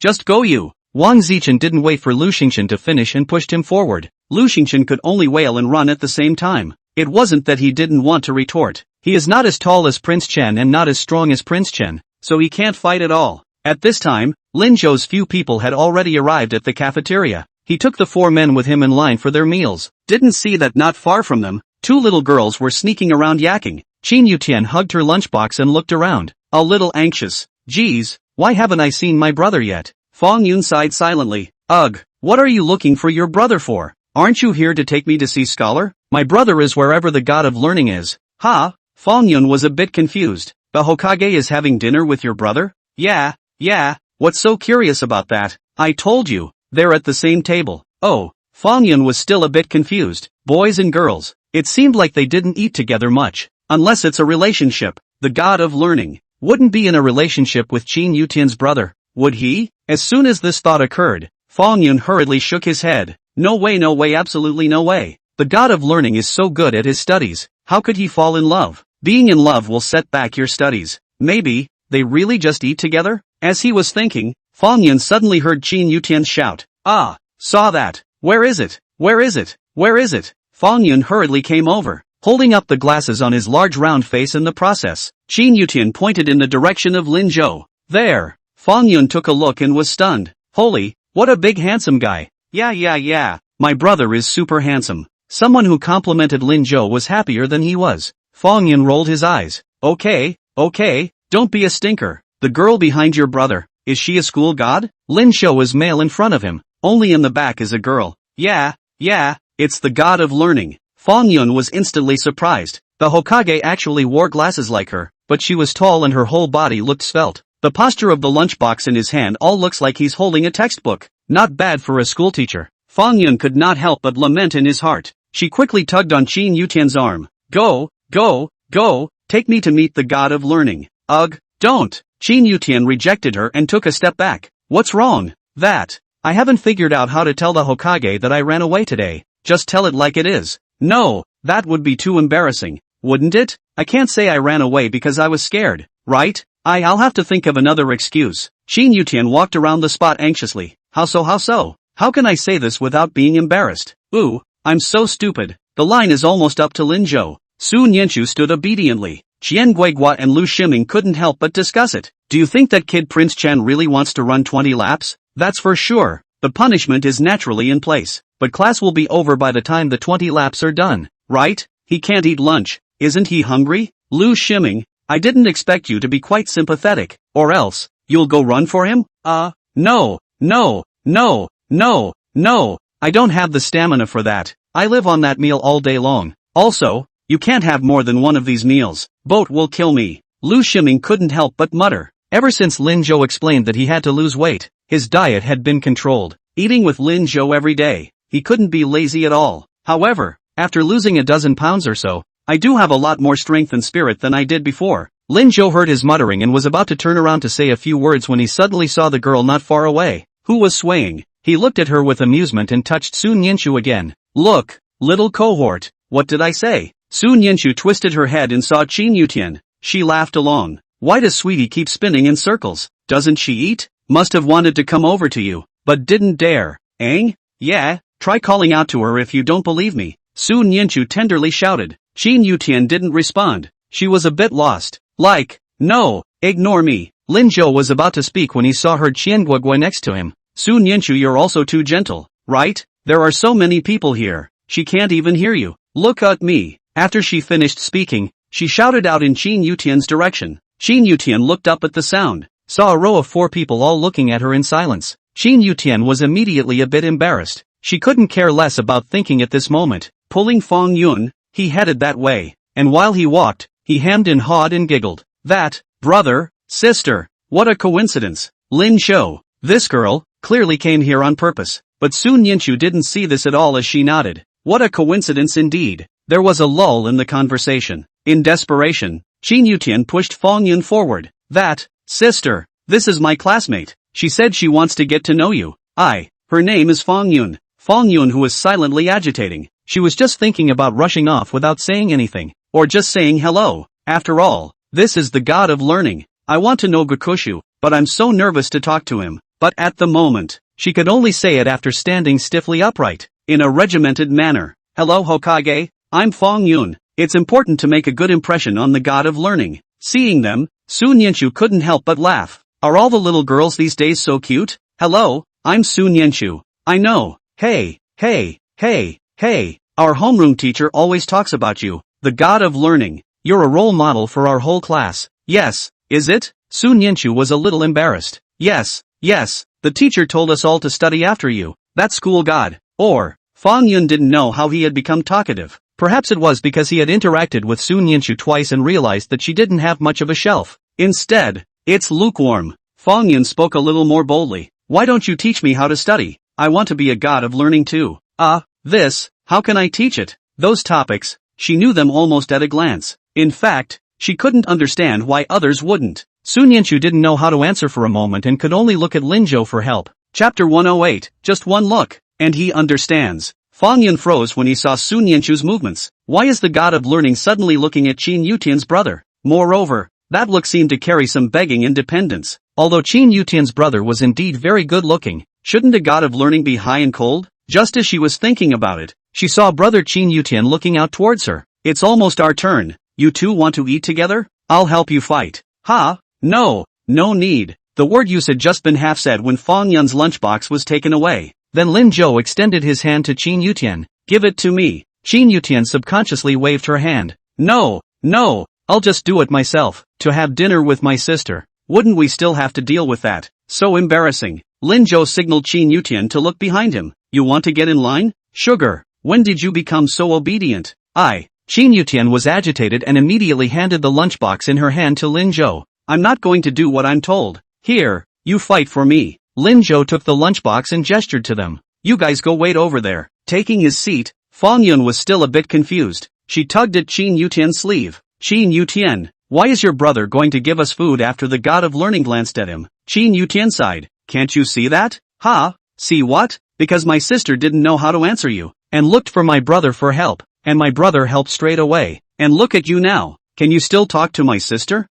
just go you. Wang Zichen didn't wait for Lu Xingchen to finish and pushed him forward. Lu Xingchen could only wail and run at the same time. It wasn't that he didn't want to retort. He is not as tall as Prince Chen and not as strong as Prince Chen, so he can't fight at all. At this time, Lin Zhou's few people had already arrived at the cafeteria. He took the 4 men with him in line for their meals. Didn't see that not far from them, 2 little girls were sneaking around yakking. Qin Yutian hugged her lunchbox and looked around, a little anxious. Geez, why haven't I seen my brother yet? Fong Yun sighed silently. Ugh, what are you looking for your brother for? Aren't you here to take me to see Scholar? My brother is wherever the god of learning is. Ha? Fong Yun was a bit confused. The Hokage is having dinner with your brother? Yeah, what's so curious about that? I told you, they're at the same table. Oh, Fong Yun was still a bit confused. Boys and girls, it seemed like they didn't eat together much. Unless it's a relationship, the god of learning wouldn't be in a relationship with Qin Yutian's brother, would he? As soon as this thought occurred, Fong Yun hurriedly shook his head. No way, absolutely no way. The god of learning is so good at his studies, how could he fall in love? Being in love will set back your studies. Maybe, they really just eat together? As he was thinking, Fong Yun suddenly heard Qin Yutian shout. Ah, saw that. Where is it? Where is it? Where is it? Fong Yun hurriedly came over, holding up the glasses on his large round face in the process. Qin Yutian pointed in the direction of Lin Zhou. There. Fong Yun took a look and was stunned. Holy, what a big handsome guy. Yeah. My brother is super handsome. Someone who complimented Lin Zhou was happier than he was. Fong Yun rolled his eyes. Okay, don't be a stinker. The girl behind your brother, is she a school god? Lin Zhou is male in front of him, only in the back is a girl. Yeah, it's the god of learning. Fong Yun was instantly surprised. The Hokage actually wore glasses like her, but she was tall and her whole body looked svelte. The posture of the lunchbox in his hand all looks like he's holding a textbook. Not bad for a schoolteacher. Fong Yun could not help but lament in his heart. She quickly tugged on Qin Yutian's arm. Go, take me to meet the god of learning. Ugh, don't. Qin Yutian rejected her and took a step back. What's wrong? That. I haven't figured out how to tell the Hokage that I ran away today. Just tell it like it is. No, that would be too embarrassing, wouldn't it? I can't say I ran away because I was scared, right? I'll have to think of another excuse. Qin Yutian walked around the spot anxiously. How so? How can I say this without being embarrassed? Ooh, I'm so stupid. The line is almost up to Lin Zhou. Su Nianchu stood obediently. Qian Guigua and Lu Shiming couldn't help but discuss it. Do you think that kid Prince Chen really wants to run 20 laps? That's for sure. The punishment is naturally in place. But class will be over by the time the 20 laps are done, right? He can't eat lunch. Isn't he hungry? Lu Shiming, I didn't expect you to be quite sympathetic. Or else, you'll go run for him? No. I don't have the stamina for that. I live on that meal all day long. Also, you can't have more than one of these meals. Both will kill me. Lu Shiming couldn't help but mutter. Ever since Lin Zhou explained that he had to lose weight, his diet had been controlled. Eating with Lin Zhou every day, he couldn't be lazy at all. However, after losing a dozen pounds or so, I do have a lot more strength and spirit than I did before. Lin Zhou heard his muttering and was about to turn around to say a few words when he suddenly saw the girl not far away, who was swaying. He looked at her with amusement and touched Su Nianchu again. Look, little cohort, what did I say? Su Nianchu twisted her head and saw Qin Yutian. She laughed along. Why does Sweetie keep spinning in circles? Doesn't she eat? Must have wanted to come over to you, but didn't dare. Yeah, try calling out to her if you don't believe me. Su Nianchu tenderly shouted. Qin Yutian didn't respond. She was a bit lost. No, ignore me. Lin Zhou was about to speak when he saw her Qian Guigui next to him. Su Nianchu, you're also too gentle, right? There are so many people here. She can't even hear you. Look at me. After she finished speaking, she shouted out in Qin Yutian's direction. Qin Yutian looked up at the sound, saw a row of 4 people all looking at her in silence. Qin Yutian was immediately a bit embarrassed. She couldn't care less about thinking at this moment. Pulling Fong Yun, he headed that way, and while he walked, he hemmed and hawed and giggled. That, brother, sister, what a coincidence. Lin Zhou, this girl, clearly came here on purpose. but Sun Yinshu didn't see this at all as she nodded. What a coincidence indeed. There was a lull in the conversation. In desperation, Qin Yutian pushed Fong Yun forward. Sister, this is my classmate. She said she wants to get to know you. Her name is Fong Yun. Fong Yun, who was silently agitating. She was just thinking about rushing off without saying anything, or just saying hello. After all, this is the god of learning. I want to know Gakushu, but I'm so nervous to talk to him. But at the moment, she could only say it after standing stiffly upright, in a regimented manner. Hello Hokage, I'm Fong Yun. It's important to make a good impression on the god of learning. Seeing them, Sun Yinshu couldn't help but laugh. Are all the little girls these days so cute? Hello, I'm Sun Yinshu. I know. Hey, our homeroom teacher always talks about you, the god of learning. You're a role model for our whole class. Yes, is it? Sun Yinshu was a little embarrassed. Yes, the teacher told us all to study after you, that school god. Or, Fong Yun didn't know how he had become talkative. Perhaps it was because he had interacted with Sun Yinshu twice and realized that she didn't have much of a shelf. Instead, it's lukewarm. Fong Yun spoke a little more boldly. Why don't you teach me how to study? I want to be a god of learning too. How can I teach it? Those topics, she knew them almost at a glance. In fact, she couldn't understand why others wouldn't. Sun Yinshu didn't know how to answer for a moment and could only look at Linzhou for help. Chapter 108, just one look, and he understands. Fong Yun froze when he saw Sun Yinshu's movements. Why is the god of learning suddenly looking at Qin Yutian's brother? Moreover, that look seemed to carry some begging independence. Although Qin Yutian's brother was indeed very good looking, shouldn't a god of learning be high and cold? Just as she was thinking about it, she saw brother Qin Yutian looking out towards her. It's almost our turn. You two want to eat together? I'll help you fight. No need. The word use had just been half said when Fong Yun's lunchbox was taken away. Then Lin Zhou extended his hand to Qin Yutian. Give it to me. Qin Yutian subconsciously waved her hand. No, I'll just do it myself. To have dinner with my sister. Wouldn't we still have to deal with that? So embarrassing. Lin Zhou signaled Qin Yutian to look behind him. You want to get in line? Sugar, when did you become so obedient? Qin Yutian was agitated and immediately handed the lunchbox in her hand to Lin Zhou. I'm not going to do what I'm told. Here, you fight for me. Lin Zhou took the lunchbox and gestured to them. You guys go wait over there. Taking his seat, Fong Yun was still a bit confused. She tugged at Qin Yutian's sleeve. Qin Yutian, why is your brother going to give us food after the god of learning glanced at him? Qin Yutian sighed. Can't you see that? See what? Because my sister didn't know how to answer you, and looked for my brother for help, and my brother helped straight away. And look at you now. Can you still talk to my sister?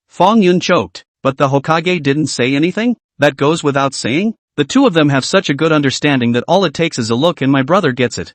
Fong Yun choked. But the Hokage didn't say anything? That goes without saying? The two of them have such a good understanding that all it takes is a look and my brother gets it.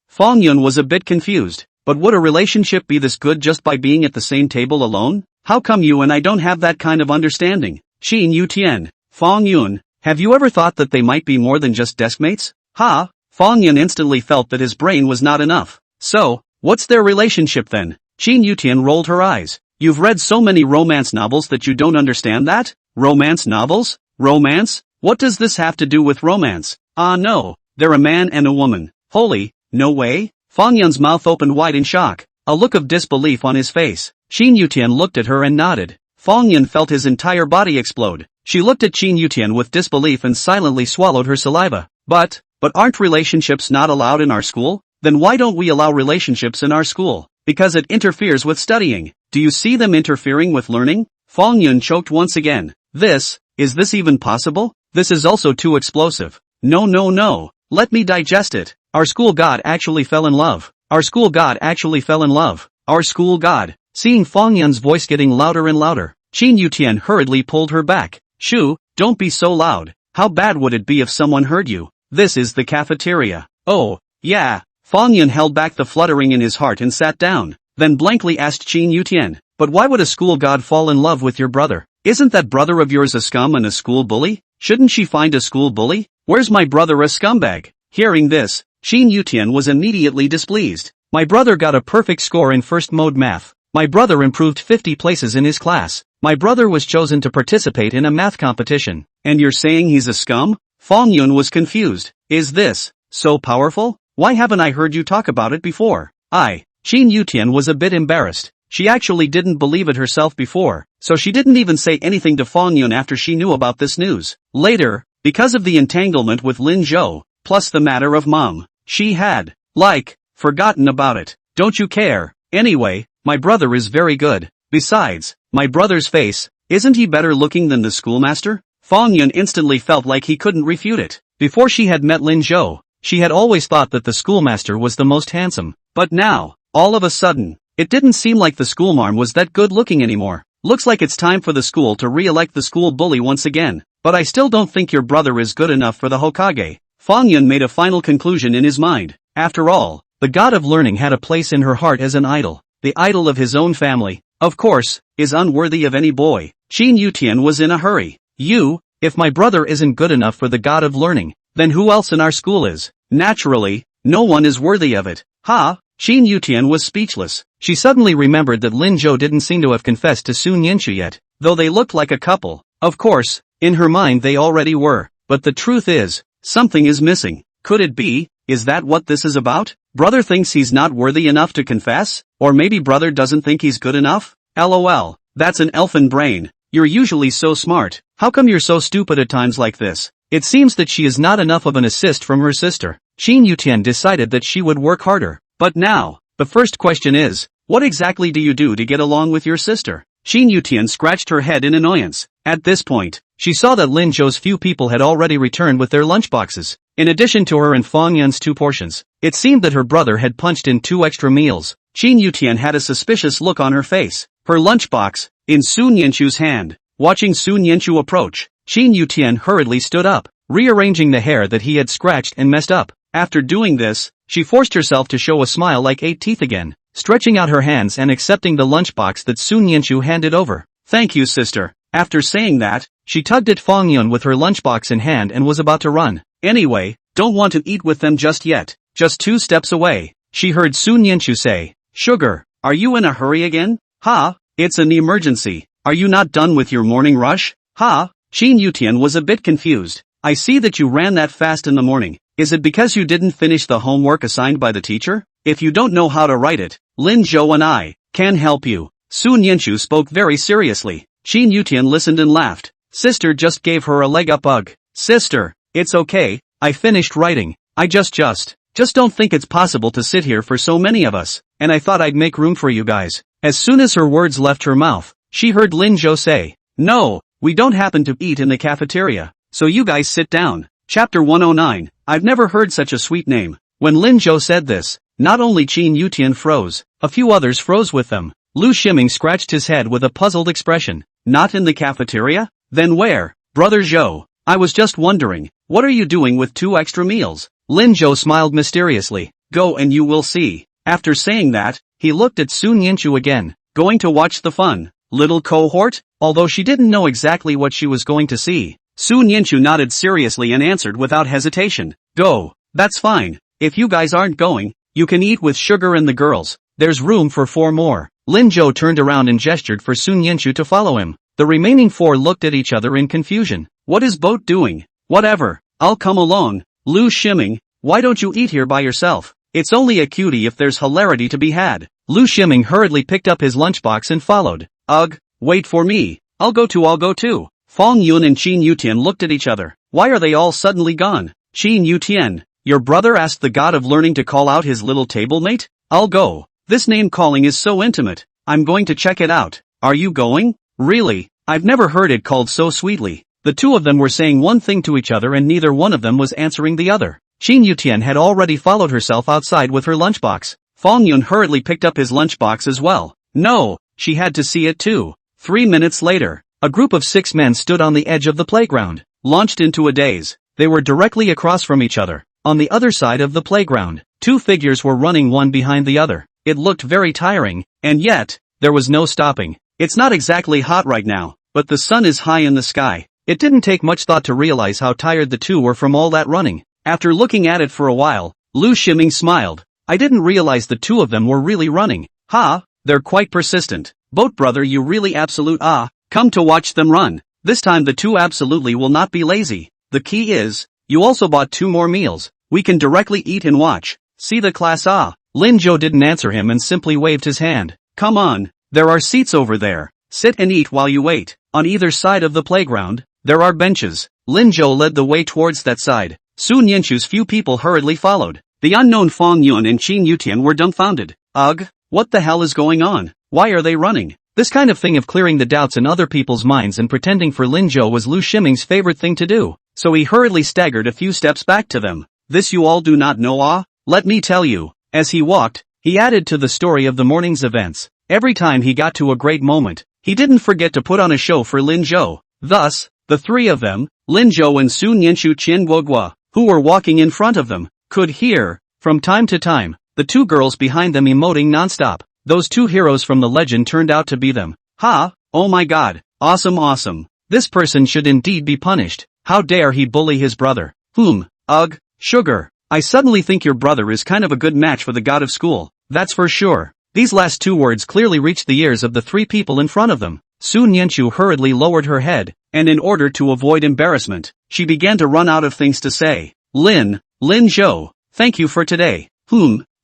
Fong Yun was a bit confused. But would a relationship be this good just by being at the same table alone? How come you and I don't have that kind of understanding? Qin Yutian, Fong Yun, have you ever thought that they might be more than just deskmates? Fong Yun instantly felt that his brain was not enough. So, what's their relationship then? Qin Yutian rolled her eyes. You've read so many romance novels that you don't understand that? Romance novels? Romance? What does this have to do with romance? No, they're a man and a woman. Holy, no way? Fong Yun's mouth opened wide in shock, a look of disbelief on his face. Qin Yutian looked at her and nodded. Fong Yun felt his entire body explode. She looked at Qin Yutian with disbelief and silently swallowed her saliva. But aren't relationships not allowed in our school? Then why don't we allow relationships in our school? Because it interferes with studying. Do you see them interfering with learning? Fong Yun choked once again. Is this even possible? This is also too explosive. No. Let me digest it. Our school god actually fell in love. Our school god actually fell in love. Our school god. Seeing Fong Yun's voice getting louder and louder, Qin Yutian hurriedly pulled her back. Shoo, don't be so loud. How bad would it be if someone heard you? This is the cafeteria. Oh, yeah. Fong Yun held back the fluttering in his heart and sat down, then blankly asked Qin Yutian, but why would a school god fall in love with your brother? Isn't that brother of yours a scum and a school bully? Shouldn't she find a school bully? Where's my brother a scumbag? Hearing this, Qin Yutian was immediately displeased. My brother got a perfect score in first mode math. My brother improved 50 places in his class. My brother was chosen to participate in a math competition. And you're saying he's a scum? Fong Yun was confused. Is this so powerful? Why haven't I heard you talk about it before? Qin Yutian was a bit embarrassed. She actually didn't believe it herself before, so she didn't even say anything to Fong Yun after she knew about this news. Later, because of the entanglement with Lin Zhou, plus the matter of mom. She had, forgotten about it. Don't you care? Anyway, my brother is very good. Besides, my brother's face, isn't he better looking than the schoolmaster? Fang Yun instantly felt like he couldn't refute it. Before she had met Lin Zhou, she had always thought that the schoolmaster was the most handsome. But now, all of a sudden, it didn't seem like the schoolmarm was that good looking anymore. Looks like it's time for the school to re-elect the school bully once again. But I still don't think your brother is good enough for the Hokage. Fang Yun made a final conclusion in his mind. After all, the god of learning had a place in her heart as an idol. The idol of his own family, of course, is unworthy of any boy. Qin Yutian was in a hurry. If my brother isn't good enough for the god of learning, then who else in our school is? Naturally, no one is worthy of it. Qin Yutian was speechless. She suddenly remembered that Lin Zhou didn't seem to have confessed to Sun Yanchu yet, though they looked like a couple. Of course, in her mind they already were. But the truth is, something is missing. Could it be? Is that what this is about? Brother thinks he's not worthy enough to confess? Or maybe brother doesn't think he's good enough? LOL, that's an elfin brain. You're usually so smart. How come you're so stupid at times like this? It seems that she is not enough of an assist from her sister. Qin Yutian decided that she would work harder. But now, the first question is, what exactly do you do to get along with your sister? Qin Yutian scratched her head in annoyance. At this point, she saw that Lin Zhou's few people had already returned with their lunchboxes. In addition to her and Fang Yun's 2 portions, it seemed that her brother had punched in 2 extra meals. Qin Yutian had a suspicious look on her face. Her lunchbox, in Sun Yanchu's hand. Watching Sun Yanchu approach, Qin Yutian hurriedly stood up, rearranging the hair that he had scratched and messed up. After doing this, she forced herself to show a smile like 8 teeth again, stretching out her hands and accepting the lunchbox that Sun Yanchu handed over. Thank you, sister. After saying that, she tugged at Fang Yun with her lunchbox in hand and was about to run. Anyway, don't want to eat with them just yet. Just 2 steps away, she heard Sun Yanchu say. Sugar, are you in a hurry again? It's an emergency. Are you not done with your morning rush? Qin Yutian was a bit confused. I see that you ran that fast in the morning. Is it because you didn't finish the homework assigned by the teacher? If you don't know how to write it, Lin Zhou and I can help you. Sun Yanchu spoke very seriously. Qin Yutian listened and laughed. Sister just gave her a leg up. Sister, it's okay, I finished writing. I just don't think it's possible to sit here for so many of us, and I thought I'd make room for you guys. As soon as her words left her mouth, she heard Lin Zhou say, no, we don't happen to eat in the cafeteria, so you guys sit down. Chapter 109, I've never heard such a sweet name. When Lin Zhou said this, not only Qin Yutian froze, a few others froze with them. Lu Shiming scratched his head with a puzzled expression. Not in the cafeteria? Then where? Brother Zhou, I was just wondering, what are you doing with 2 extra meals? Lin Zhou smiled mysteriously. Go and you will see. After saying that, he looked at Sun Yanchu again. Going to watch the fun, little cohort? Although she didn't know exactly what she was going to see, Sun Yanchu nodded seriously and answered without hesitation. Go. That's fine. If you guys aren't going, you can eat with Sugar and the girls. There's room for 4 more. Lin Zhou turned around and gestured for Sun Yanchu to follow him. The remaining 4 looked at each other in confusion. What is Boat doing? Whatever, I'll come along. Lu Shiming, why don't you eat here by yourself? It's only a cutie if there's hilarity to be had. Lu Shiming hurriedly picked up his lunchbox and followed. Ugh, wait for me. I'll go too. Fang Yun and Qin Yutian looked at each other. Why are they all suddenly gone? Qin Yutian, your brother asked the god of learning to call out his little table mate? I'll go. This name calling is so intimate. I'm going to check it out. Are you going? Really? I've never heard it called so sweetly. The 2 of them were saying one thing to each other and neither one of them was answering the other. Qin Yutian had already followed herself outside with her lunchbox. Fang Yun hurriedly picked up his lunchbox as well. No, she had to see it too. 3 minutes later, a group of 6 men stood on the edge of the playground. Launched into a daze, they were directly across from each other. On the other side of the playground, 2 figures were running one behind the other. It looked very tiring, and yet, there was no stopping. It's not exactly hot right now, but the sun is high in the sky. It didn't take much thought to realize how tired the 2 were from all that running. After looking at it for a while, Lu Shiming smiled. I didn't realize the 2 of them were really running. They're quite persistent. Boat brother, you really come to watch them run. This time the 2 absolutely will not be lazy. The key is, you also bought 2 more meals. We can directly eat and watch. See the class. Lin Zhou didn't answer him and simply waved his hand. Come on, there are seats over there. Sit and eat while you wait. On either side of the playground, there are benches. Lin Zhou led the way towards that side. Soon Yanchu's few people hurriedly followed. The unknown Fang Yun and Qin Yutian were dumbfounded. Ugh, what the hell is going on? Why are they running? This kind of thing of clearing the doubts in other people's minds and pretending for Lin Zhou was Lu Shiming's favorite thing to do. So he hurriedly staggered a few steps back to them. This you all do not know, ah? Let me tell you. As he walked, he added to the story of the morning's events. Every time he got to a great moment, he didn't forget to put on a show for Lin Zhou. Thus, the three of them, Lin Zhou and Sun Yanshu Qian Guogua, who were walking in front of them, could hear, from time to time, the two girls behind them emoting nonstop. Those two heroes from the legend turned out to be them. Ha! Oh my god! Awesome awesome! This person should indeed be punished. How dare he bully his brother? Ugh, sugar. I suddenly think your brother is kind of a good match for the god of school. That's for sure. These last two words clearly reached the ears of the three people in front of them. Sun Yanshu hurriedly lowered her head, and in order to avoid embarrassment, she began to run out of things to say. Lin Zhou, thank you for today.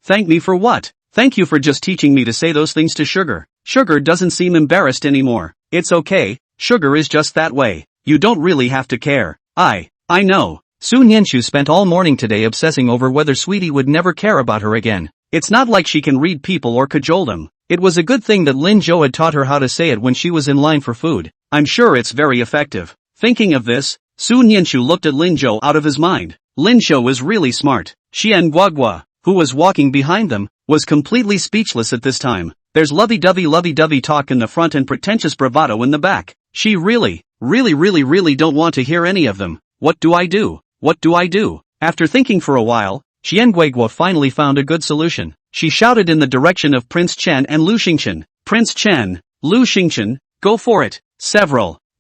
Thank me for what? Thank you for just teaching me to say those things to Sugar. Sugar doesn't seem embarrassed anymore. It's okay, Sugar is just that way. You don't really have to care. I know. Sun Yanshu spent all morning today obsessing over whether Sweetie would never care about her again. It's not like she can read people or cajole them. It was a good thing that Lin Zhou had taught her how to say it when she was in line for food. I'm sure it's very effective. Thinking of this, Sun Yanshu looked at Lin Zhou out of his mind. Lin Zhou was really smart. Xian Guogua, who was walking behind them, was completely speechless at this time. There's lovey-dovey talk in the front and pretentious bravado in the back. She really don't want to hear any of them. What do I do? What do I do? After thinking for a while, Xian Guogua finally found a good solution. She shouted in the direction of Prince Chen and Lu Xingchen. Prince Chen, Lu Xingchen, go for it.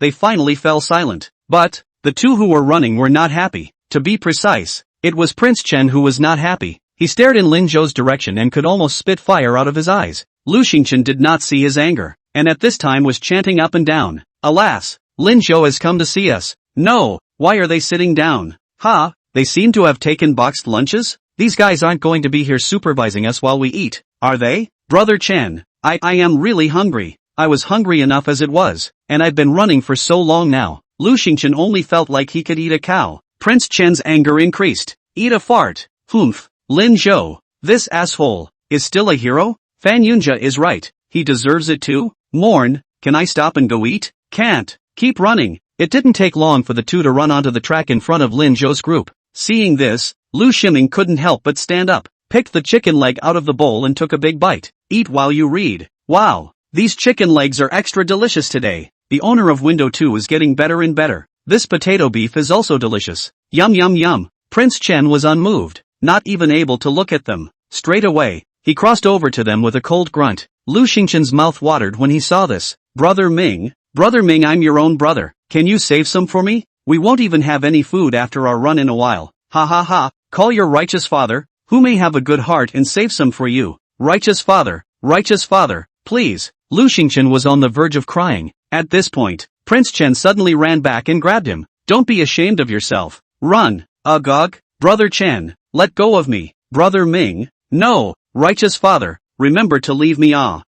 They finally fell silent. But, the two who were running were not happy. To be precise, it was Prince Chen who was not happy. He stared in Lin Zhou's direction and could almost spit fire out of his eyes. Lu Xingchen did not see his anger, and at this time was chanting up and down. Alas, Lin Zhou has come to see us. No, why are they sitting down? Ha, they seem to have taken boxed lunches? These guys aren't going to be here supervising us while we eat, are they? Brother Chen, I am really hungry. I was hungry enough as it was, and I've been running for so long now. Lu Xingchen only felt like he could eat a cow. Prince Chen's anger increased. Eat a fart. Lin Zhou, this asshole, is still a hero? Fan Yunjia is right. He deserves it too. Morn, can I stop and go eat? Can't. Keep running. It didn't take long for the two to run onto the track in front of Lin Zhou's group. Seeing this, Lu Shiming couldn't help but stand up, picked the chicken leg out of the bowl and took a big bite. Eat while you read. Wow, these chicken legs are extra delicious today. The owner of Window 2 is getting better and better. This potato beef is also delicious. Yum yum yum. Prince Chen was unmoved, not even able to look at them. Straight away, he crossed over to them with a cold grunt. Lu Xingchen's mouth watered when he saw this. Brother Ming, I'm your own brother. Can you save some for me? We won't even have any food after our run in a while. Ha ha ha, call your righteous father, who may have a good heart and save some for you. Righteous father, please. Lu Xingchen was on the verge of crying. At this point, Prince Chen suddenly ran back and grabbed him. Don't be ashamed of yourself. Run. Ugh. Brother Chen, let go of me. Brother Ming, no. Righteous father, remember to leave me.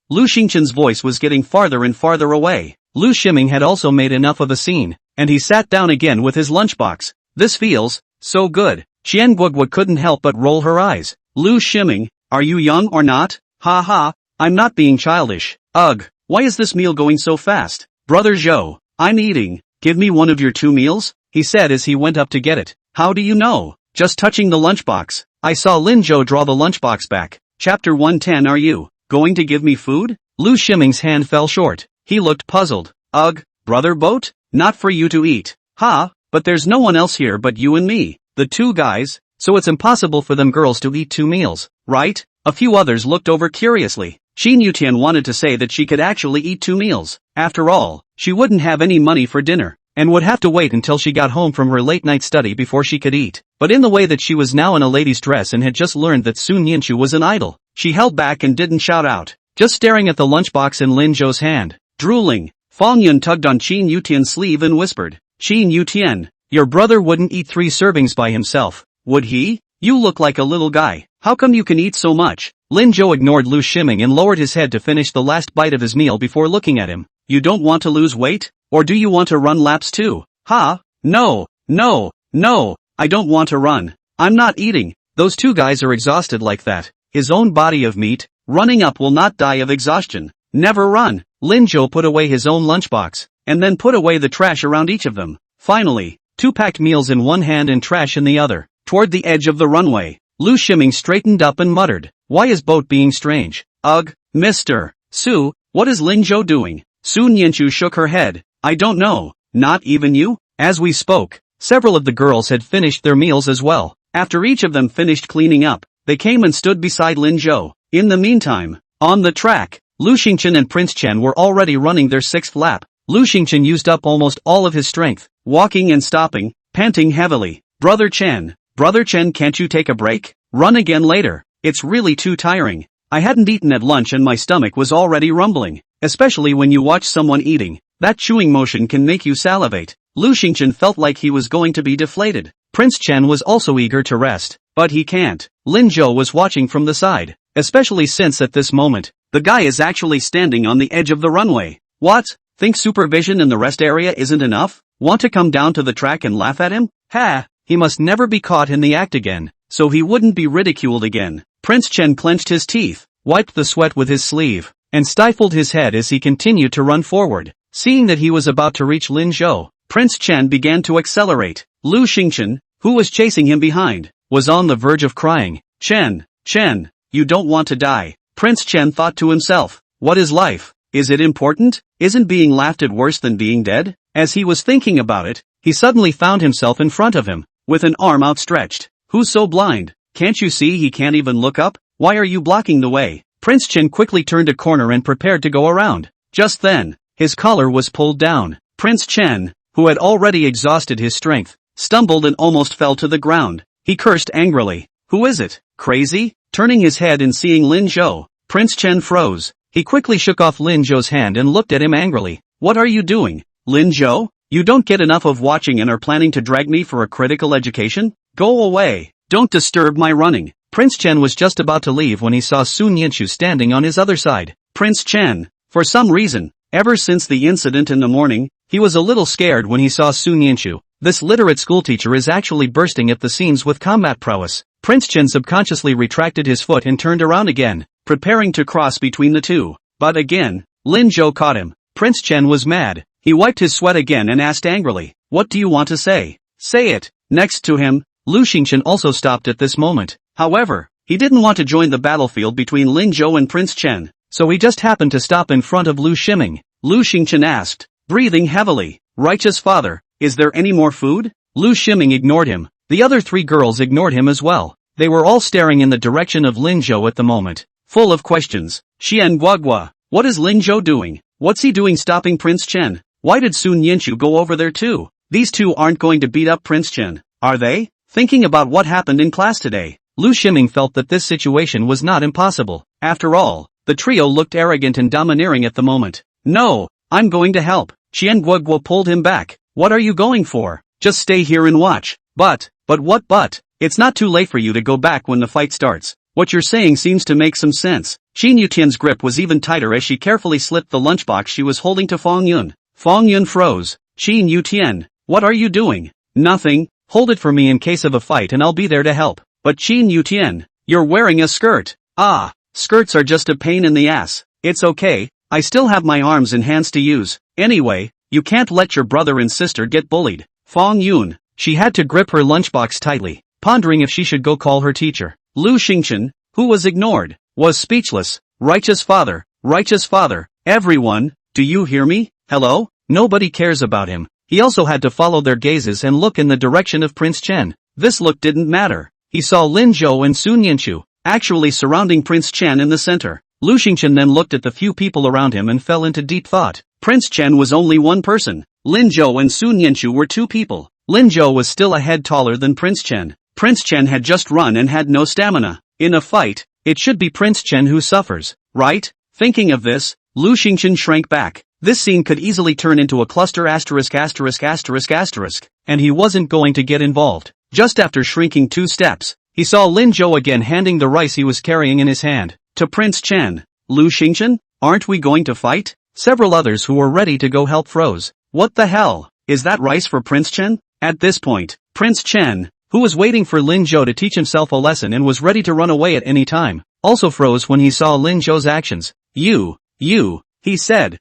Lu Xingchen's voice was getting farther and farther away. Lu Shiming had also made enough of a scene, and he sat down again with his lunchbox. This feels so good. Qian Guogua couldn't help but roll her eyes. Lu Shiming, are you young or not? Ha ha, I'm not being childish. Ugh, why is this meal going so fast? Brother Zhou, I'm eating. Give me one of your 2 meals, he said as he went up to get it. How do you know? Just touching the lunchbox. I saw Lin Zhou draw the lunchbox back. Chapter 110. Are you going to give me food? Lu Shiming's hand fell short. He looked puzzled. Ugh, brother Boat? Not for you to eat. Ha, but there's no one else here but you and me. The 2 guys, so it's impossible for them girls to eat 2 meals, right? A few others looked over curiously. Qin Yutian wanted to say that she could actually eat 2 meals. After all, she wouldn't have any money for dinner, and would have to wait until she got home from her late-night study before she could eat. But in the way that she was now in a lady's dress and had just learned that Sun Yinshu was an idol, she held back and didn't shout out, just staring at the lunchbox in Lin Zhou's hand. Drooling, Fang Yun tugged on Qin Yutian's sleeve and whispered, Qin Yutian, your brother wouldn't eat 3 servings by himself, would he? You look like a little guy. How come you can eat so much? Lin Zhou ignored Lu Shiming and lowered his head to finish the last bite of his meal before looking at him. You don't want to lose weight? Or do you want to run laps too? Ha! No, no, no, I don't want to run. I'm not eating. Those two guys are exhausted like that. His own body of meat, running up will not die of exhaustion. Never run. Linjo put away his own lunchbox, and then put away the trash around each of them. Finally, two packed meals in one hand and trash in the other. Toward the edge of the runway, Lu Shiming straightened up and muttered, "Why is boat being strange? Ugh, Mr. Su, what is Linjo doing?" Su Nianchu shook her head. "I don't know. Not even you?" As we spoke, several of the girls had finished their meals as well. After each of them finished cleaning up, they came and stood beside Linjo. In the meantime, on the track, Lu Xingchen and Prince Chen were already running their sixth lap. Lu Xingchen used up almost all of his strength, walking and stopping, panting heavily. Brother Chen, can't you take a break? Run again later. It's really too tiring. I hadn't eaten at lunch and my stomach was already rumbling. Especially when you watch someone eating, that chewing motion can make you salivate. Lu Xingchen felt like he was going to be deflated. Prince Chen was also eager to rest, but he can't. Linjo was watching from the side, especially since at this moment, the guy is actually standing on the edge of the runway. What? Think supervision in the rest area isn't enough? Want to come down to the track and laugh at him? Ha! He must never be caught in the act again, so he wouldn't be ridiculed again. Prince Chen clenched his teeth, wiped the sweat with his sleeve, and stifled his head as he continued to run forward. Seeing that he was about to reach Linjo, Prince Chen began to accelerate. Lu Xingchen, who was chasing him behind, was on the verge of crying. Chen, you don't want to die. Prince Chen thought to himself, what is life? Is it important? Isn't being laughed at worse than being dead? As he was thinking about it, he suddenly found himself in front of him, with an arm outstretched. Who's so blind? Can't you see he can't even look up? Why are you blocking the way? Prince Chen quickly turned a corner and prepared to go around. Just then, his collar was pulled down. Prince Chen, who had already exhausted his strength, stumbled and almost fell to the ground. He cursed angrily. Who is it? Crazy? Turning his head and seeing Lin Zhou, Prince Chen froze. He quickly shook off Lin Zhou's hand and looked at him angrily. What are you doing? Lin Zhou? You don't get enough of watching and are planning to drag me for a critical education? Go away. Don't disturb my running. Prince Chen was just about to leave when he saw Sun Yanchu standing on his other side. Prince Chen, for some reason, ever since the incident in the morning, he was a little scared when he saw Sun Yanchu. This literate schoolteacher is actually bursting at the seams with combat prowess. Prince Chen subconsciously retracted his foot and turned around again, preparing to cross between the two. But again, Lin Zhou caught him. Prince Chen was mad. He wiped his sweat again and asked angrily, what do you want to say? Say it. Next to him, Lu Xingchen also stopped at this moment. However, he didn't want to join the battlefield between Lin Zhou and Prince Chen, so he just happened to stop in front of Lu Ximing. Lu Xingchen asked, breathing heavily, Righteous Father, is there any more food? Lu Ximing ignored him. The other three girls ignored him as well. They were all staring in the direction of Lin Zhou at the moment, full of questions. Xian Guagua, what is Lin Zhou doing? What's he doing stopping Prince Chen? Why did Sun Yanchu go over there too? These two aren't going to beat up Prince Chen, are they? Thinking about what happened in class today, Lu Ximing felt that this situation was not impossible. After all, the trio looked arrogant and domineering at the moment. No, I'm going to help. Qian Guoguo pulled him back. What are you going for? Just stay here and watch. But what but? It's not too late for you to go back when the fight starts. What you're saying seems to make some sense. Qin Yutian's grip was even tighter as she carefully slipped the lunchbox she was holding to Fong Yun. Fong Yun froze. Qin Yutian, what are you doing? Nothing. Hold it for me in case of a fight and I'll be there to help. But Qin Yutian, you're wearing a skirt. Ah, skirts are just a pain in the ass. It's okay, I still have my arms and hands to use. Anyway, you can't let your brother and sister get bullied. Fong Yun, she had to grip her lunchbox tightly, pondering if she should go call her teacher. Lu Xingchen, who was ignored, was speechless. Righteous Father, everyone, do you hear me? Hello? Nobody cares about him. He also had to follow their gazes and look in the direction of Prince Chen. This look didn't matter. He saw Lin Zhou and Sun Yanchu, actually surrounding Prince Chen in the center. Lu Xingchen then looked at the few people around him and fell into deep thought. Prince Chen was only one person. Lin Zhou and Sun Yanchu were two people. Lin Zhou was still a head taller than Prince Chen. Prince Chen had just run and had no stamina. In a fight, it should be Prince Chen who suffers, right? Thinking of this, Lu Xingchen shrank back. This scene could easily turn into a cluster asterisk, and he wasn't going to get involved. Just after shrinking 2 steps, he saw Lin Zhou again handing the rice he was carrying in his hand to Prince Chen. Lu Xingchen, aren't we going to fight? Several others who were ready to go help froze. What the hell? is that rice for Prince Chen? At this point, Prince Chen, who was waiting for Lin Zhou to teach himself a lesson and was ready to run away at any time, also froze when he saw Lin Zhou's actions. You, he said,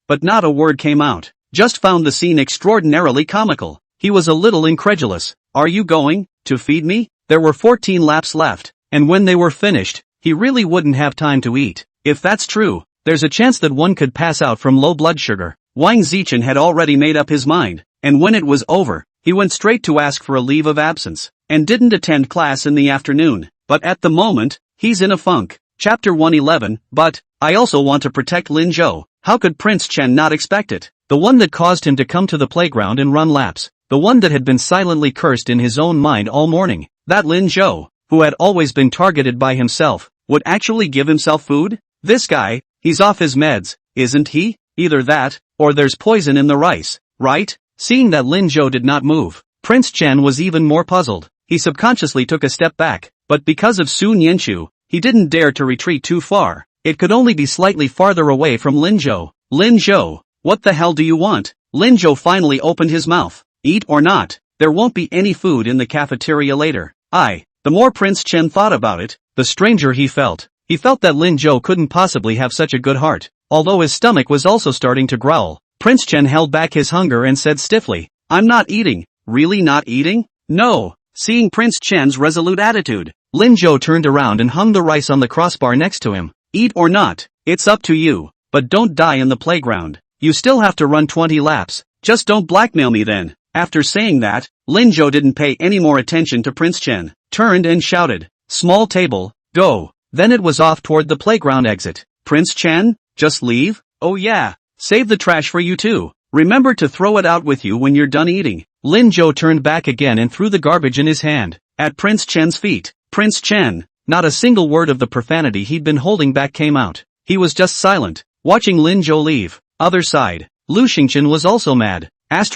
but not a word came out. Just found the scene extraordinarily comical. He was a little incredulous. Are you going to feed me? There were 14 laps left, and when they were finished, he really wouldn't have time to eat. If that's true, there's a chance that one could pass out from low blood sugar. Wang Zichen had already made up his mind, and when it was over, he went straight to ask for a leave of absence, and didn't attend class in the afternoon. But at the moment, he's in a funk. Chapter 111, but, I also want to protect Lin Zhou. How could Prince Chen not expect it? The one that caused him to come to the playground and run laps. The one that had been silently cursed in his own mind all morning. That Lin Zhou, who had always been targeted by himself, would actually give himself food? This guy, he's off his meds, isn't he? Either that, or there's poison in the rice, right? Seeing that Lin Zhou did not move, Prince Chen was even more puzzled. He subconsciously took a step back, but because of Sun Yanchu, he didn't dare to retreat too far. It could only be slightly farther away from Lin Zhou. Lin Zhou, what the hell do you want? Lin Zhou finally opened his mouth. Eat or not, there won't be any food in the cafeteria later. The more Prince Chen thought about it, the stranger he felt. He felt that Lin Zhou couldn't possibly have such a good heart. Although his stomach was also starting to growl, Prince Chen held back his hunger and said stiffly, I'm not eating. Really not eating? No. Seeing Prince Chen's resolute attitude, Lin Zhou turned around and hung the rice on the crossbar next to him. Eat or not, it's up to you, but don't die in the playground. You still have to run 20 laps, just don't blackmail me then. After saying that, Lin Zhou didn't pay any more attention to Prince Chen, turned and shouted, small table, go. Then it was off toward the playground exit. Prince Chen, just leave? Oh yeah, save the trash for you too. Remember to throw it out with you when you're done eating. Lin Zhou turned back again and threw the garbage in his hand, at Prince Chen's feet. Prince Chen, not a single word of the profanity he'd been holding back came out. He was just silent, watching Lin Zhou leave. Other side, Lu Xingqian was also mad. Lin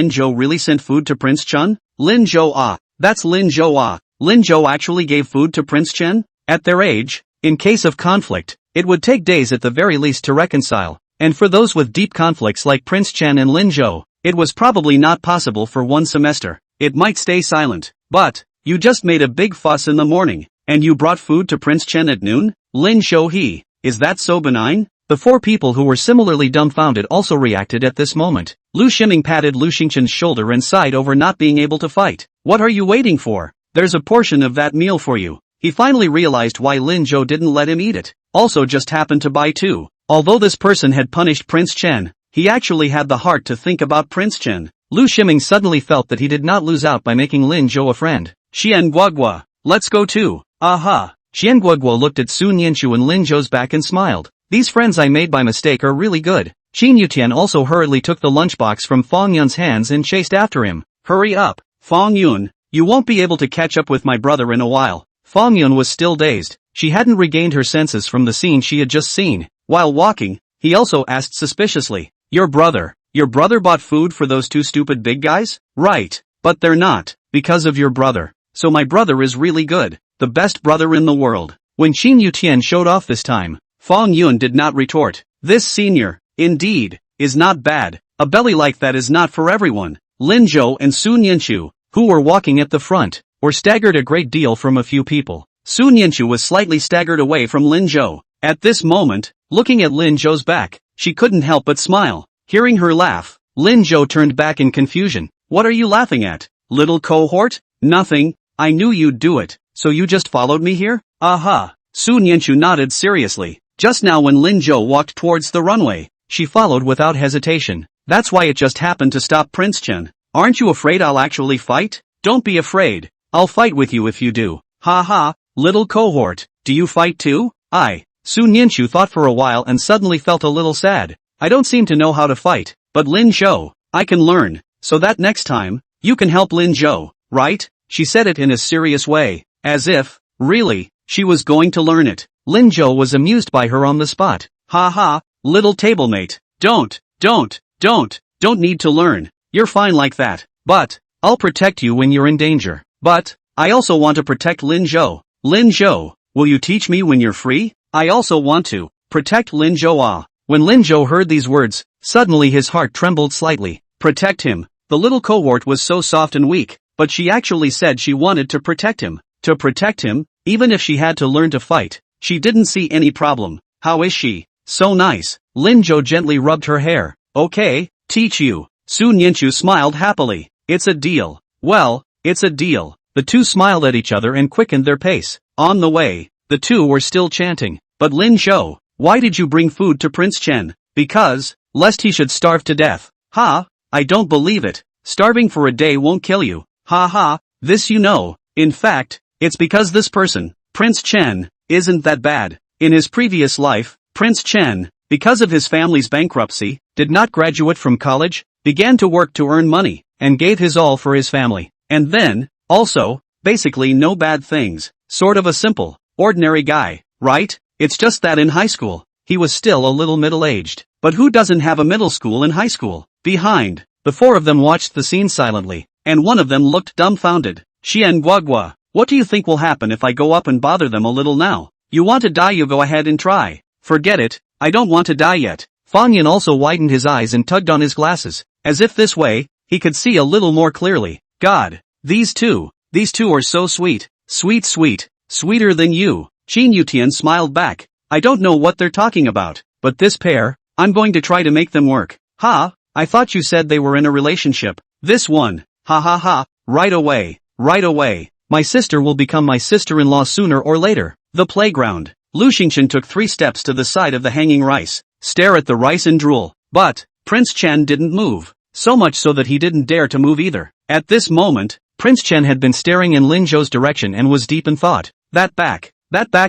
Zhou really sent food to Prince Chen? Lin Zhou that's Lin Zhou Lin Zhou actually gave food to Prince Chen? At their age, in case of conflict, it would take days at the very least to reconcile, and for those with deep conflicts like Prince Chen and Lin Zhou, it was probably not possible for one semester. It might stay silent. But, you just made a big fuss in the morning, and you brought food to Prince Chen at noon? Lin Zhou is that so benign? The four people who were similarly dumbfounded also reacted at this moment. Lu Ximing patted Lu Xingqian's shoulder and sighed over not being able to fight. What are you waiting for? There's a portion of that meal for you. He finally realized why Lin Zhou didn't let him eat it. Also just happened to buy two. Although this person had punished Prince Chen, he actually had the heart to think about Prince Chen. Lu Ximing suddenly felt that he did not lose out by making Lin Zhou a friend. Xian Guogua, let's go too. Aha. Xian Guogua looked at Sun Yanchu and Lin Zhou's back and smiled. These friends I made by mistake are really good. Qin Yutian also hurriedly took the lunchbox from Fang Yun's hands and chased after him. Hurry up, Fang Yun, you won't be able to catch up with my brother in a while. Fang Yun was still dazed. She hadn't regained her senses from the scene she had just seen. While walking, he also asked suspiciously, Your brother bought food for those two stupid big guys? Right, but they're not, because of your brother. So my brother is really good, the best brother in the world. When Qin Yutian showed off this time, Fang Yun did not retort. This senior, indeed, is not bad. A belly like that is not for everyone. Lin Zhou and Sun Yanchu, who were walking at the front, were staggered a great deal from a few people. Sun Yanchu was slightly staggered away from Lin Zhou. At this moment, looking at Lin Zhou's back, she couldn't help but smile. Hearing her laugh, Lin Zhou turned back in confusion. What are you laughing at, little cohort? Nothing, I knew you'd do it, so you just followed me here? Aha. Sun Yanchu nodded seriously. Just now when Lin Zhou walked towards the runway, she followed without hesitation. That's why it just happened to stop Prince Chen. Aren't you afraid I'll actually fight? Don't be afraid. I'll fight with you if you do. Ha ha, little cohort, do you fight too? Sun Yanchu thought for a while and suddenly felt a little sad. I don't seem to know how to fight, but Lin Zhou, I can learn, so that next time, you can help Lin Zhou, right? She said it in a serious way, as if, really, she was going to learn it. Lin Zhou was amused by her on the spot. Ha ha, little tablemate, don't need to learn, you're fine like that, but, I'll protect you when you're in danger. But, I also want to protect Lin Zhou. Lin Zhou, will you teach me when you're free? I also want to protect Lin Zhou. When Lin Zhou heard these words, suddenly his heart trembled slightly. Protect him. The little cohort was so soft and weak, but she actually said she wanted to protect him. To protect him, even if she had to learn to fight. She didn't see any problem. How is she? So nice. Lin Zhou gently rubbed her hair. Okay, teach you. Su Nianchu smiled happily. It's a deal. Well, it's a deal. The two smiled at each other and quickened their pace. On the way, the two were still chanting. But Lin Zhou, why did you bring food to Prince Chen? Because, lest he should starve to death. Ha, I don't believe it. Starving for a day won't kill you. Ha ha, this you know. In fact, it's because this person, Prince Chen, isn't that bad. In his previous life, Prince Chen, because of his family's bankruptcy, did not graduate from college, began to work to earn money, and gave his all for his family. And then, also, basically no bad things. Sort of a simple, ordinary guy, right? It's just that in high school, he was still a little middle-aged. But who doesn't have a middle school in high school? Behind, the four of them watched the scene silently, and one of them looked dumbfounded. Xian Guagua, what do you think will happen if I go up and bother them a little now? You want to die, you go ahead and try. Forget it, I don't want to die yet. Fan Yin also widened his eyes and tugged on his glasses, as if this way, he could see a little more clearly. God, these two are so sweet, sweet, sweeter than you. Qin Yutian smiled back. I don't know what they're talking about, but this pair, I'm going to try to make them work. Ha, I thought you said they were in a relationship. This one, ha ha ha, right away. My sister will become my sister-in-law sooner or later. The playground. Lu Xingchen took 3 steps to the side of the hanging rice, stare at the rice and drool. But, Prince Chen didn't move. So much so that he didn't dare to move either. At this moment, Prince Chen had been staring in Lin Zhou's direction and was deep in thought. That back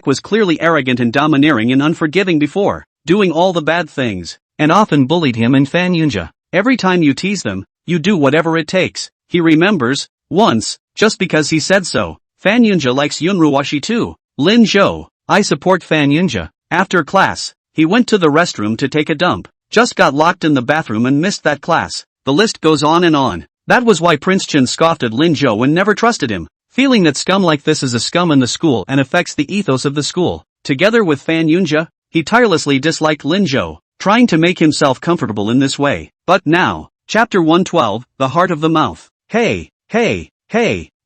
was clearly arrogant and domineering and unforgiving before, doing all the bad things, and often bullied him and Fan Yunjia. Every time you tease them, you do whatever it takes. He remembers, once, just because he said so. Fan Yunjia likes Yunruoshi too. Lin Zhou, I support Fan Yunjia. After class, he went to the restroom to take a dump, just got locked in the bathroom and missed that class. The list goes on and on. That was why Prince Chen scoffed at Lin Zhou and never trusted him, feeling that scum like this is a scum in the school and affects the ethos of the school. Together with Fan Yunjia, he tirelessly disliked Lin Zhou, trying to make himself comfortable in this way. But now, Chapter 112, The Heart of the Mouth. Hey,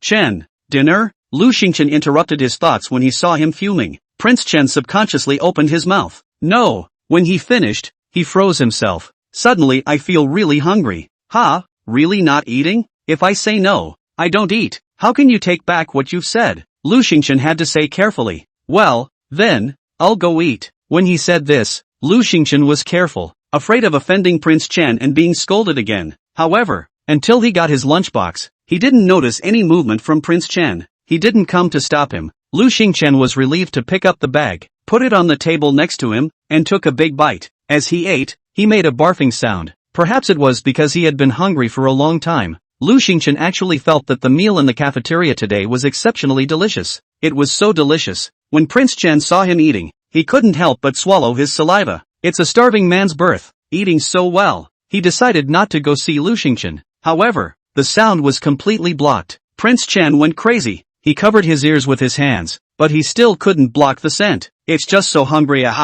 Chen, dinner? Lu Xingchen interrupted his thoughts when he saw him fuming. Prince Chen subconsciously opened his mouth. No. When he finished, he froze himself. Suddenly I feel really hungry. Ha, really not eating? If I say no, I don't eat. How can you take back what you've said? Lu Xingchen had to say carefully. Well, then, I'll go eat. When he said this, Lu Xingchen was careful, afraid of offending Prince Chen and being scolded again. However, until he got his lunchbox, he didn't notice any movement from Prince Chen. He didn't come to stop him. Lu Xingchen was relieved to pick up the bag, put it on the table next to him, and took a big bite. As he ate, he made a barfing sound. Perhaps it was because he had been hungry for a long time. Lu Xingchen actually felt that the meal in the cafeteria today was exceptionally delicious. It was so delicious. When Prince Chen saw him eating, he couldn't help but swallow his saliva. It's a starving man's birth, eating so well. He decided not to go see Lu Xingchen. However, the sound was completely blocked. Prince Chen went crazy. He covered his ears with his hands, but he still couldn't block the scent. It's just so hungry. After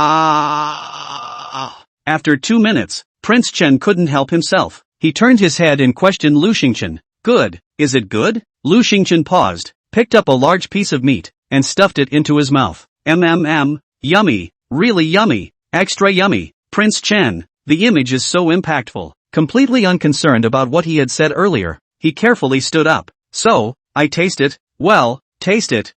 2 minutes, Prince Chen couldn't help himself. He turned his head and questioned Lu Xingchen. Good, is it good? Lu Xingchen paused, picked up a large piece of meat, and stuffed it into his mouth. Yummy, really yummy, extra yummy. Prince Chen, the image is so impactful. Completely unconcerned about what he had said earlier, he carefully stood up. So, I taste it? Well, taste it.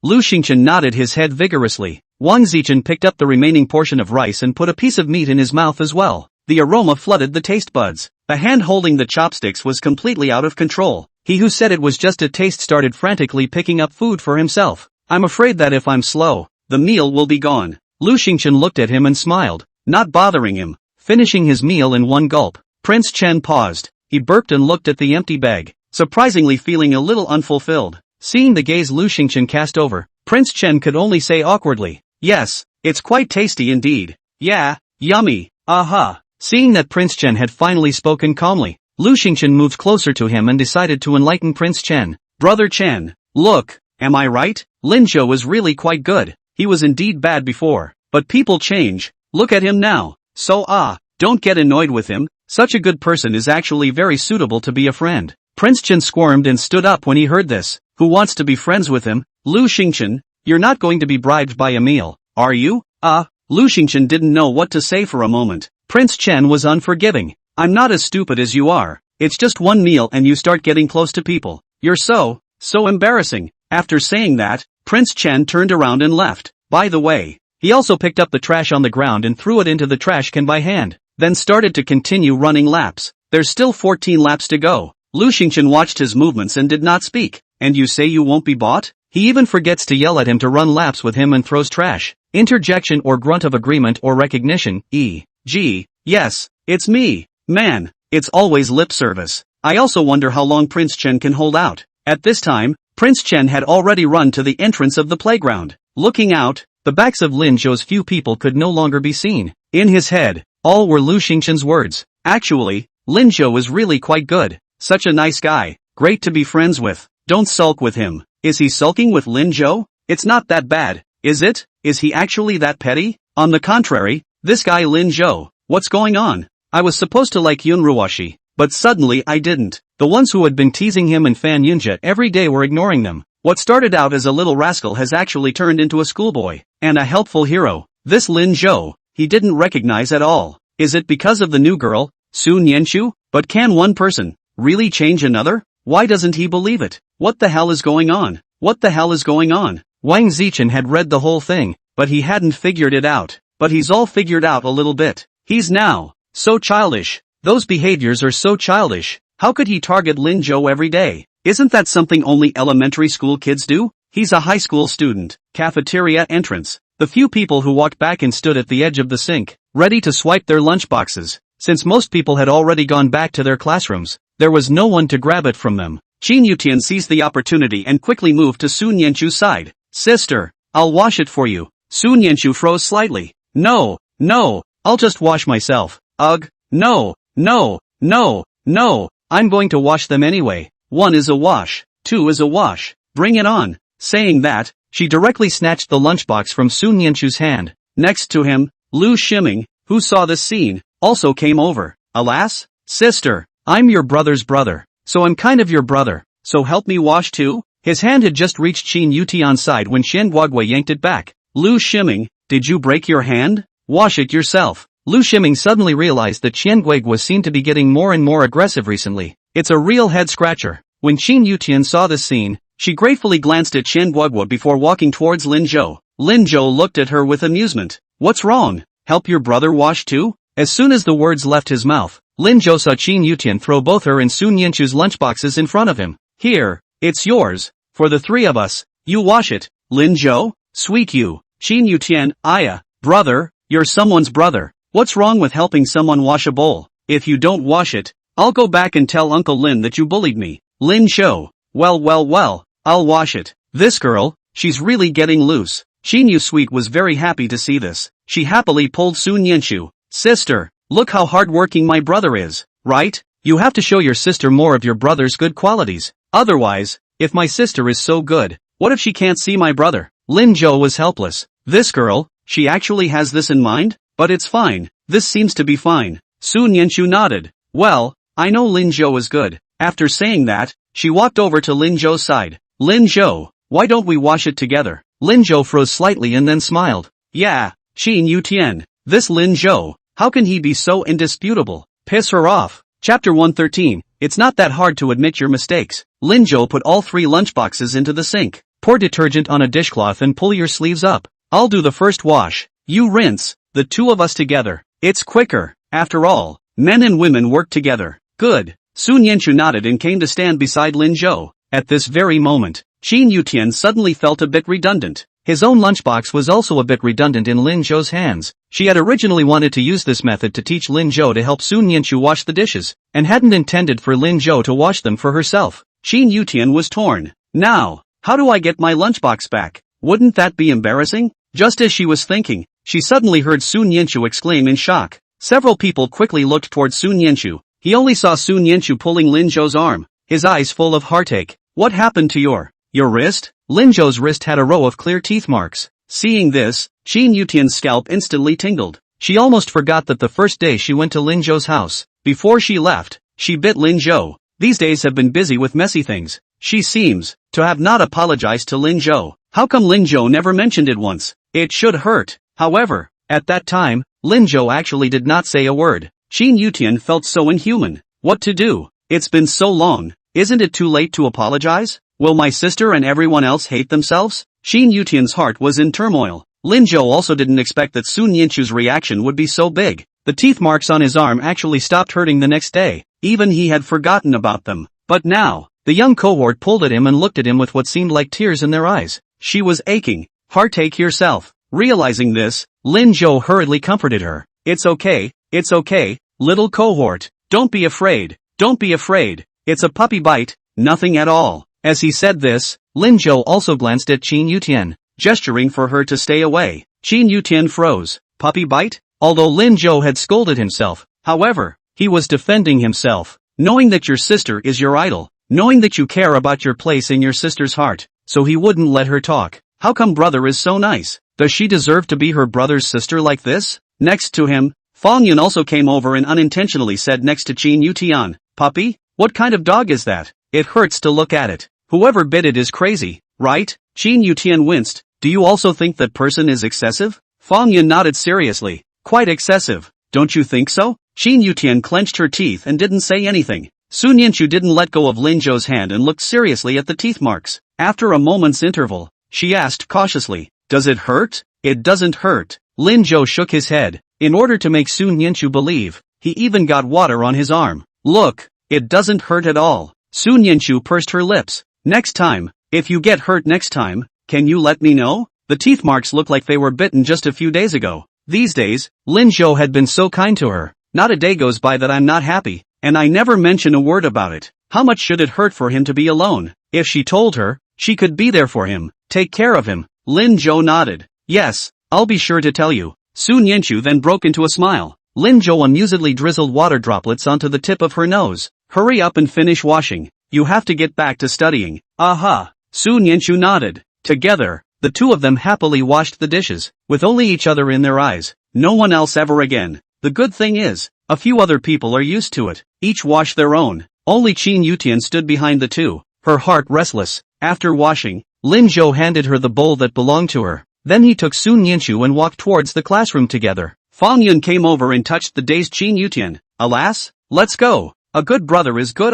Lu Xingchen nodded his head vigorously. Wang Zichen picked up the remaining portion of rice and put a piece of meat in his mouth as well. The aroma flooded the taste buds. The hand holding the chopsticks was completely out of control. He who said it was just a taste started frantically picking up food for himself. I'm afraid that if I'm slow, the meal will be gone. Lu Xingchen looked at him and smiled, not bothering him, finishing his meal in one gulp. Prince Chen paused. He burped and looked at the empty bag, surprisingly feeling a little unfulfilled. Seeing the gaze Lu Xingchen cast over, Prince Chen could only say awkwardly, yes, it's quite tasty indeed. Yeah, yummy, aha. Seeing that Prince Chen had finally spoken calmly, Lu Xingchen moved closer to him and decided to enlighten Prince Chen. Brother Chen, look, am I right? Lin Zhou was really quite good. He was indeed bad before, but people change. Look at him now. Don't get annoyed with him, such a good person is actually very suitable to be a friend. Prince Chen squirmed and stood up when he heard this. Who wants to be friends with him? Lu Xingchen, you're not going to be bribed by a meal, are you? Lu Xingchen didn't know what to say for a moment. Prince Chen was unforgiving. I'm not as stupid as you are. It's just one meal and you start getting close to people. You're so embarrassing. After saying that, Prince Chen turned around and left. By the way, he also picked up the trash on the ground and threw it into the trash can by hand, then started to continue running laps. There's still 14 laps to go. Lu Xingchen watched his movements and did not speak. And you say you won't be bought? He even forgets to yell at him to run laps with him and throws trash. Interjection or grunt of agreement or recognition, e.g., yes, it's me, man. It's always lip service. I also wonder how long Prince Chen can hold out. At this time, Prince Chen had already run to the entrance of the playground. Looking out, the backs of Lin Zhou's few people could no longer be seen. In his head, all were Lu Xingchen's words. Actually, Lin Zhou was really quite good. Such a nice guy. Great to be friends with. Don't sulk with him. Is he sulking with Lin Zhou? It's not that bad, is it? Is he actually that petty? On the contrary, this guy Lin Zhou, what's going on? I was supposed to like Yun Ruoshi, but suddenly I didn't. The ones who had been teasing him and Fan Yunjie every day were ignoring them. What started out as a little rascal has actually turned into a schoolboy, and a helpful hero. This Lin Zhou, he didn't recognize at all. Is it because of the new girl, Su Nianchu? But can one person really change another? Why doesn't he believe it? What the hell is going on? What the hell is going on? Wang Zichen had read the whole thing, but he hadn't figured it out. But he's all figured out a little bit. He's now so childish. Those behaviors are so childish. How could he target Lin Zhou every day? Isn't that something only elementary school kids do? He's a high school student. Cafeteria entrance. The few people who walked back and stood at the edge of the sink, ready to swipe their lunchboxes. Since most people had already gone back to their classrooms, there was no one to grab it from them. Qin Yutian seized the opportunity and quickly moved to Su Nianchu's side. Sister, I'll wash it for you. Su Nianchu froze slightly. No, I'll just wash myself. Ugh, no, I'm going to wash them anyway. 1 is a wash, 2 is a wash. Bring it on. Saying that, she directly snatched the lunchbox from Su Nianchu's hand. Next to him, Lu Ximing, who saw this scene, also came over. Alas, sister, I'm your brother's brother, so I'm kind of your brother, so help me wash too? His hand had just reached Qin Yutian's side when Xian Guogui yanked it back. Lu Ximing, did you break your hand? Wash it yourself. Lu Ximing suddenly realized that Xian Guogui seemed to be getting more and more aggressive recently. It's a real head-scratcher. When Qin Yutian saw this scene, she gratefully glanced at Xian Guogui before walking towards Lin Zhou. Lin Zhou looked at her with amusement. What's wrong? Help your brother wash too? As soon as the words left his mouth, Lin Zhou saw Qin Yutian throw both her and Su Nianchu's lunchboxes in front of him. Here, it's yours. For the three of us, you wash it. Lin Zhou? Sweet you. Qin Yutian, brother, you're someone's brother. What's wrong with helping someone wash a bowl? If you don't wash it, I'll go back and tell Uncle Lin that you bullied me. Lin Zhou. Well, I'll wash it. This girl, she's really getting loose. Qin Yu Sweet was very happy to see this. She happily pulled Su Nianchu. Sister, look how hardworking my brother is, right? You have to show your sister more of your brother's good qualities. Otherwise, if my sister is so good, what if she can't see my brother? Lin Zhou was helpless. This girl, she actually has this in mind? But it's fine. This seems to be fine. Su Nianchu nodded. Well, I know Lin Zhou is good. After saying that, she walked over to Lin Zhou's side. Lin Zhou, why don't we wash it together? Lin Zhou froze slightly and then smiled. Yeah, Qin Yutian. This Lin Zhou, how can he be so indisputable? Piss her off. Chapter 113, it's not that hard to admit your mistakes. Lin Zhou put all 3 lunchboxes into the sink. Pour detergent on a dishcloth and pull your sleeves up. I'll do the first wash. You rinse, the 2 of us together. It's quicker. After all, men and women work together. Good. Su Nianchu nodded and came to stand beside Lin Zhou. At this very moment, Qin Yutian suddenly felt a bit redundant. His own lunchbox was also a bit redundant in Lin Zhou's hands. She had originally wanted to use this method to teach Lin Zhou to help Su Nianchu wash the dishes, and hadn't intended for Lin Zhou to wash them for herself. Qin Yutian was torn. Now, how do I get my lunchbox back? Wouldn't that be embarrassing? Just as she was thinking, she suddenly heard Su Nianchu exclaim in shock. Several people quickly looked towards Su Nianchu. He only saw Su Nianchu pulling Lin Zhou's arm, his eyes full of heartache. What happened to your wrist? Lin Zhou's wrist had a row of clear teeth marks. Seeing this, Qin Yutian's scalp instantly tingled. She almost forgot that the first day she went to Lin Zhou's house. Before she left, she bit Lin Zhou. These days have been busy with messy things. She seems to have not apologized to Lin Zhou. How come Lin Zhou never mentioned it once? It should hurt. However, at that time, Lin Zhou actually did not say a word. Qin Yutian felt so inhuman. What to do? It's been so long. Isn't it too late to apologize? Will my sister and everyone else hate themselves? Qin Yutian's heart was in turmoil. Lin Zhou also didn't expect that Sun Yinchu's reaction would be so big. The teeth marks on his arm actually stopped hurting the next day. Even he had forgotten about them. But now, the young cohort pulled at him and looked at him with what seemed like tears in their eyes. She was aching. Heartache yourself. Realizing this, Lin Zhou hurriedly comforted her. It's okay, little cohort. Don't be afraid. Don't be afraid. It's a puppy bite, nothing at all. As he said this, Lin Zhou also glanced at Qin Yutian, gesturing for her to stay away. Qin Yutian froze. Puppy bite? Although Lin Zhou had scolded himself, however, he was defending himself. Knowing that your sister is your idol, knowing that you care about your place in your sister's heart, so he wouldn't let her talk. How come brother is so nice? Does she deserve to be her brother's sister like this? Next to him, Fang Yun also came over and unintentionally said next to Qin Yutian, puppy? What kind of dog is that? It hurts to look at it. Whoever bit it is crazy, right? Qin Yutian winced. Do you also think that person is excessive? Fang Yun nodded seriously. Quite excessive. Don't you think so? Qin Yutian clenched her teeth and didn't say anything. Sun Yinchu didn't let go of Lin Zhou's hand and looked seriously at the teeth marks. After a moment's interval, she asked cautiously, does it hurt? It doesn't hurt. Lin Zhou shook his head. In order to make Sun Yinchu believe, he even got water on his arm. Look, it doesn't hurt at all. Sun Yinchu pursed her lips. Next time, if you get hurt next time, can you let me know? The teeth marks looked like they were bitten just a few days ago. These days, Lin Zhou had been so kind to her. Not a day goes by that I'm not happy, and I never mention a word about it. How much should it hurt for him to be alone? If she told her, she could be there for him, take care of him. Lin Zhou nodded. Yes, I'll be sure to tell you. Sun Yinchu then broke into a smile. Lin Zhou amusedly drizzled water droplets onto the tip of her nose. Hurry up and finish washing. You have to get back to studying. Aha. Sun Yinchu nodded. Together, the two of them happily washed the dishes, with only each other in their eyes. No one else ever again. The good thing is, a few other people are used to it. Each wash their own. Only Qin Yutian stood behind the two, her heart restless. After washing, Lin Zhou handed her the bowl that belonged to her. Then he took Sun Yinchu and walked towards the classroom together. Fang Yun came over and touched the dazed Qin Yutian. Alas, let's go. A good brother is good.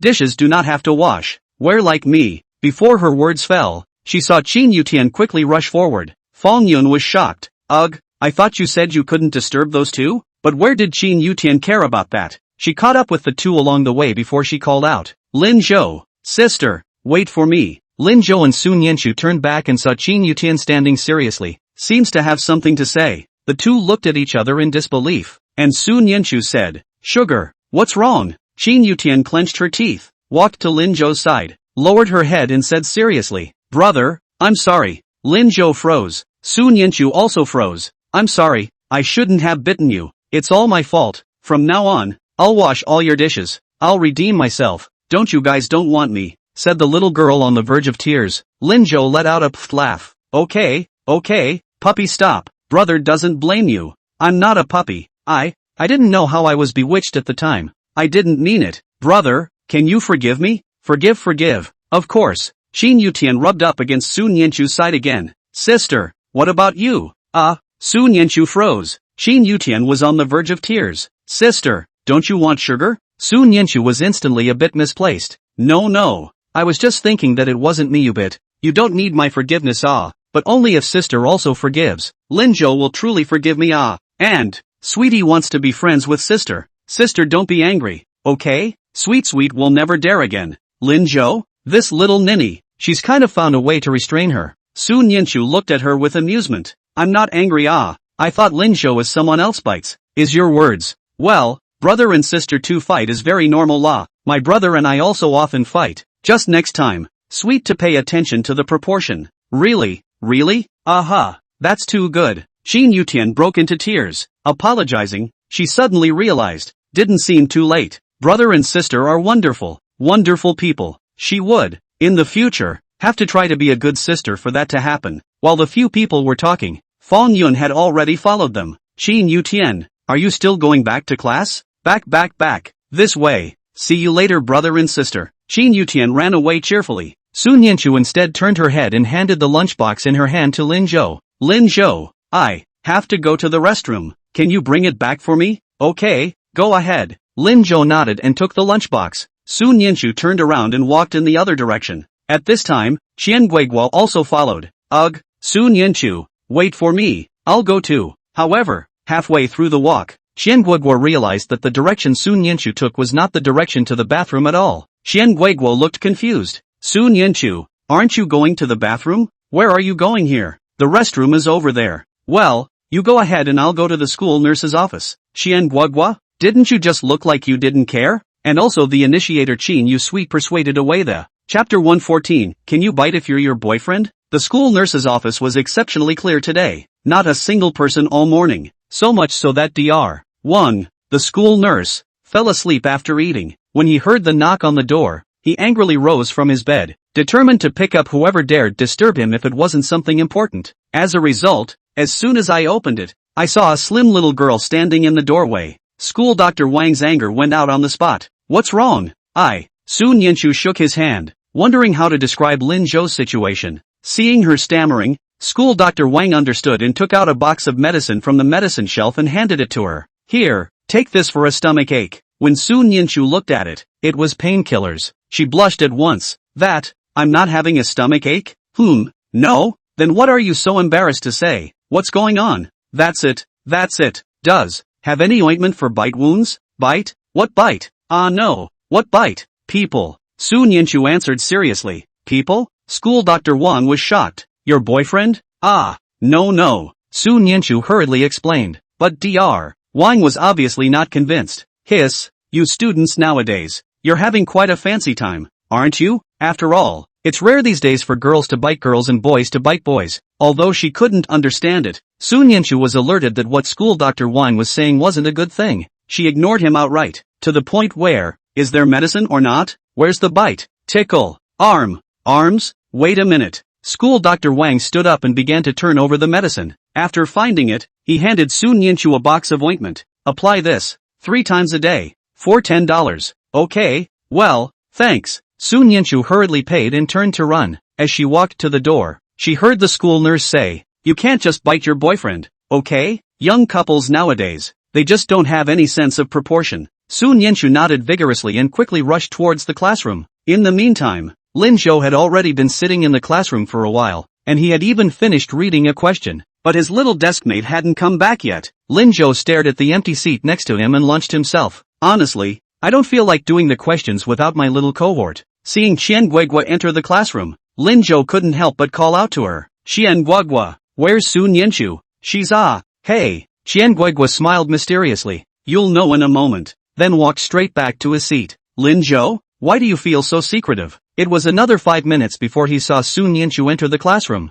Dishes do not have to wash. Wear like me. Before her words fell, she saw Qin Yutian quickly rush forward. Fang Yun was shocked. Ugh, I thought you said you couldn't disturb those two? But where did Qin Yutian care about that? She caught up with the two along the way before she called out. Lin Zhou, sister, wait for me. Lin Zhou and Sun Yinchu turned back and saw Qin Yutian standing seriously. Seems to have something to say. The two looked at each other in disbelief. And Sun Yinchu said, Sugar, what's wrong? Qin Yutian clenched her teeth, walked to Lin Zhou's side, lowered her head and said seriously, Brother, I'm sorry. Lin Zhou froze. Sun Yinchu also froze. I'm sorry, I shouldn't have bitten you. It's all my fault. From now on, I'll wash all your dishes. I'll redeem myself. Don't you guys don't want me, said the little girl on the verge of tears. Lin Zhou let out a pfft laugh. Okay, puppy stop. Brother doesn't blame you. I'm not a puppy. I didn't know how I was bewitched at the time. I didn't mean it. Brother, can you forgive me? Forgive. Of course. Qin Yutian rubbed up against Sun Yinchu's side again. Sister, what about you? Sun Yinchu froze. Qin Yutian was on the verge of tears. Sister, don't you want sugar? Sun Yinchu was instantly a bit misplaced. No. I was just thinking that it wasn't me you bit. You don't need my forgiveness but only if sister also forgives. Lin Zhou will truly forgive me And, sweetie wants to be friends with sister. Sister don't be angry, okay? Sweet will never dare again. Lin Zhou? This little ninny, she's kind of found a way to restrain her. Sun Yinchu looked at her with amusement. I'm not angry I thought Lin Zhou is someone else bites. Is your words. Well, brother and sister to fight is very normal My brother and I also often fight. Just next time, sweet to pay attention to the proportion. Really? That's too good. Qin Yutian broke into tears. Apologizing, she suddenly realized. Didn't seem too late. Brother and sister are wonderful people. She would, in the future, have to try to be a good sister for that to happen. While the few people were talking, Fang Yun had already followed them. Qin Yutian, are you still going back to class? Back. This way. See you later, brother and sister. Qin Yutian ran away cheerfully. Sun Yanchu instead turned her head and handed the lunchbox in her hand to Lin Zhou. Lin Zhou, I have to go to the restroom. Can you bring it back for me? Okay, go ahead. Lin Zhou nodded and took the lunchbox. Sun Yanchu turned around and walked in the other direction. At this time, Qian Guiguo also followed. Ugh, Sun Yanchu, wait for me, I'll go too. However, halfway through the walk, Qian Guiguo realized that the direction Sun Yanchu took was not the direction to the bathroom at all. Qian Guiguo looked confused. Sun Yanchu, aren't you going to the bathroom? Where are you going here? The restroom is over there. Well, you go ahead and I'll go to the school nurse's office. Qian Guiguo, didn't you just look like you didn't care? And also the initiator Qin Yu Sui persuaded away the. Chapter 114, Can you bite if you're your boyfriend? The school nurse's office was exceptionally clear today. Not a single person all morning. So much so that Dr. Wang, the school nurse, fell asleep after eating. When he heard the knock on the door, he angrily rose from his bed, determined to pick up whoever dared disturb him if it wasn't something important. As a result, as soon as I opened it, I saw a slim little girl standing in the doorway. School Dr. Wang's anger went out on the spot. What's wrong? Sun Yanchu shook his hand, wondering how to describe Lin Zhou's situation. Seeing her stammering, School Dr. Wang understood and took out a box of medicine from the medicine shelf and handed it to her. Here, take this for a stomach ache. When Sun Yanchu looked at it, it was painkillers. She blushed at once. I'm not having a stomach ache? No? Then what are you so embarrassed to say? What's going on? That's it. Does have any ointment for bite wounds? Bite? What bite? No. What bite? People. Sun Yanchu answered seriously. People? School Dr. Wang was shocked. Your boyfriend? No. Sun Yanchu hurriedly explained. But Dr. Wang was obviously not convinced. Hiss, you students nowadays, you're having quite a fancy time, aren't you? After all, it's rare these days for girls to bite girls and boys to bite boys. Although she couldn't understand it, Sun Yanchu was alerted that what School Dr. Wang was saying wasn't a good thing. She ignored him outright, to the point where, is there medicine or not? Where's the bite? Tickle. Arms? Wait a minute. School Dr. Wang stood up and began to turn over the medicine. After finding it, he handed Sun Yanchu a box of ointment. Apply this 3 times a day, for $10. Okay, well, thanks. Sun Yanchu hurriedly paid and turned to run. As she walked to the door, she heard the school nurse say, you can't just bite your boyfriend, okay? Young couples nowadays, they just don't have any sense of proportion. Sun Yanchu nodded vigorously and quickly rushed towards the classroom. In the meantime, Lin Zhou had already been sitting in the classroom for a while, and he had even finished reading a question. But his little deskmate hadn't come back yet. Lin Zhou stared at the empty seat next to him and launched himself. Honestly, I don't feel like doing the questions without my little cohort. Seeing Qian Guiguo enter the classroom, Lin Zhou couldn't help but call out to her. Qian Guiguo, where's Sun Yanchu? She's hey. Qian Guiguo smiled mysteriously. You'll know in a moment. Then walked straight back to his seat. Lin Zhou, why do you feel so secretive? It was another 5 minutes before he saw Sun Yanchu enter the classroom.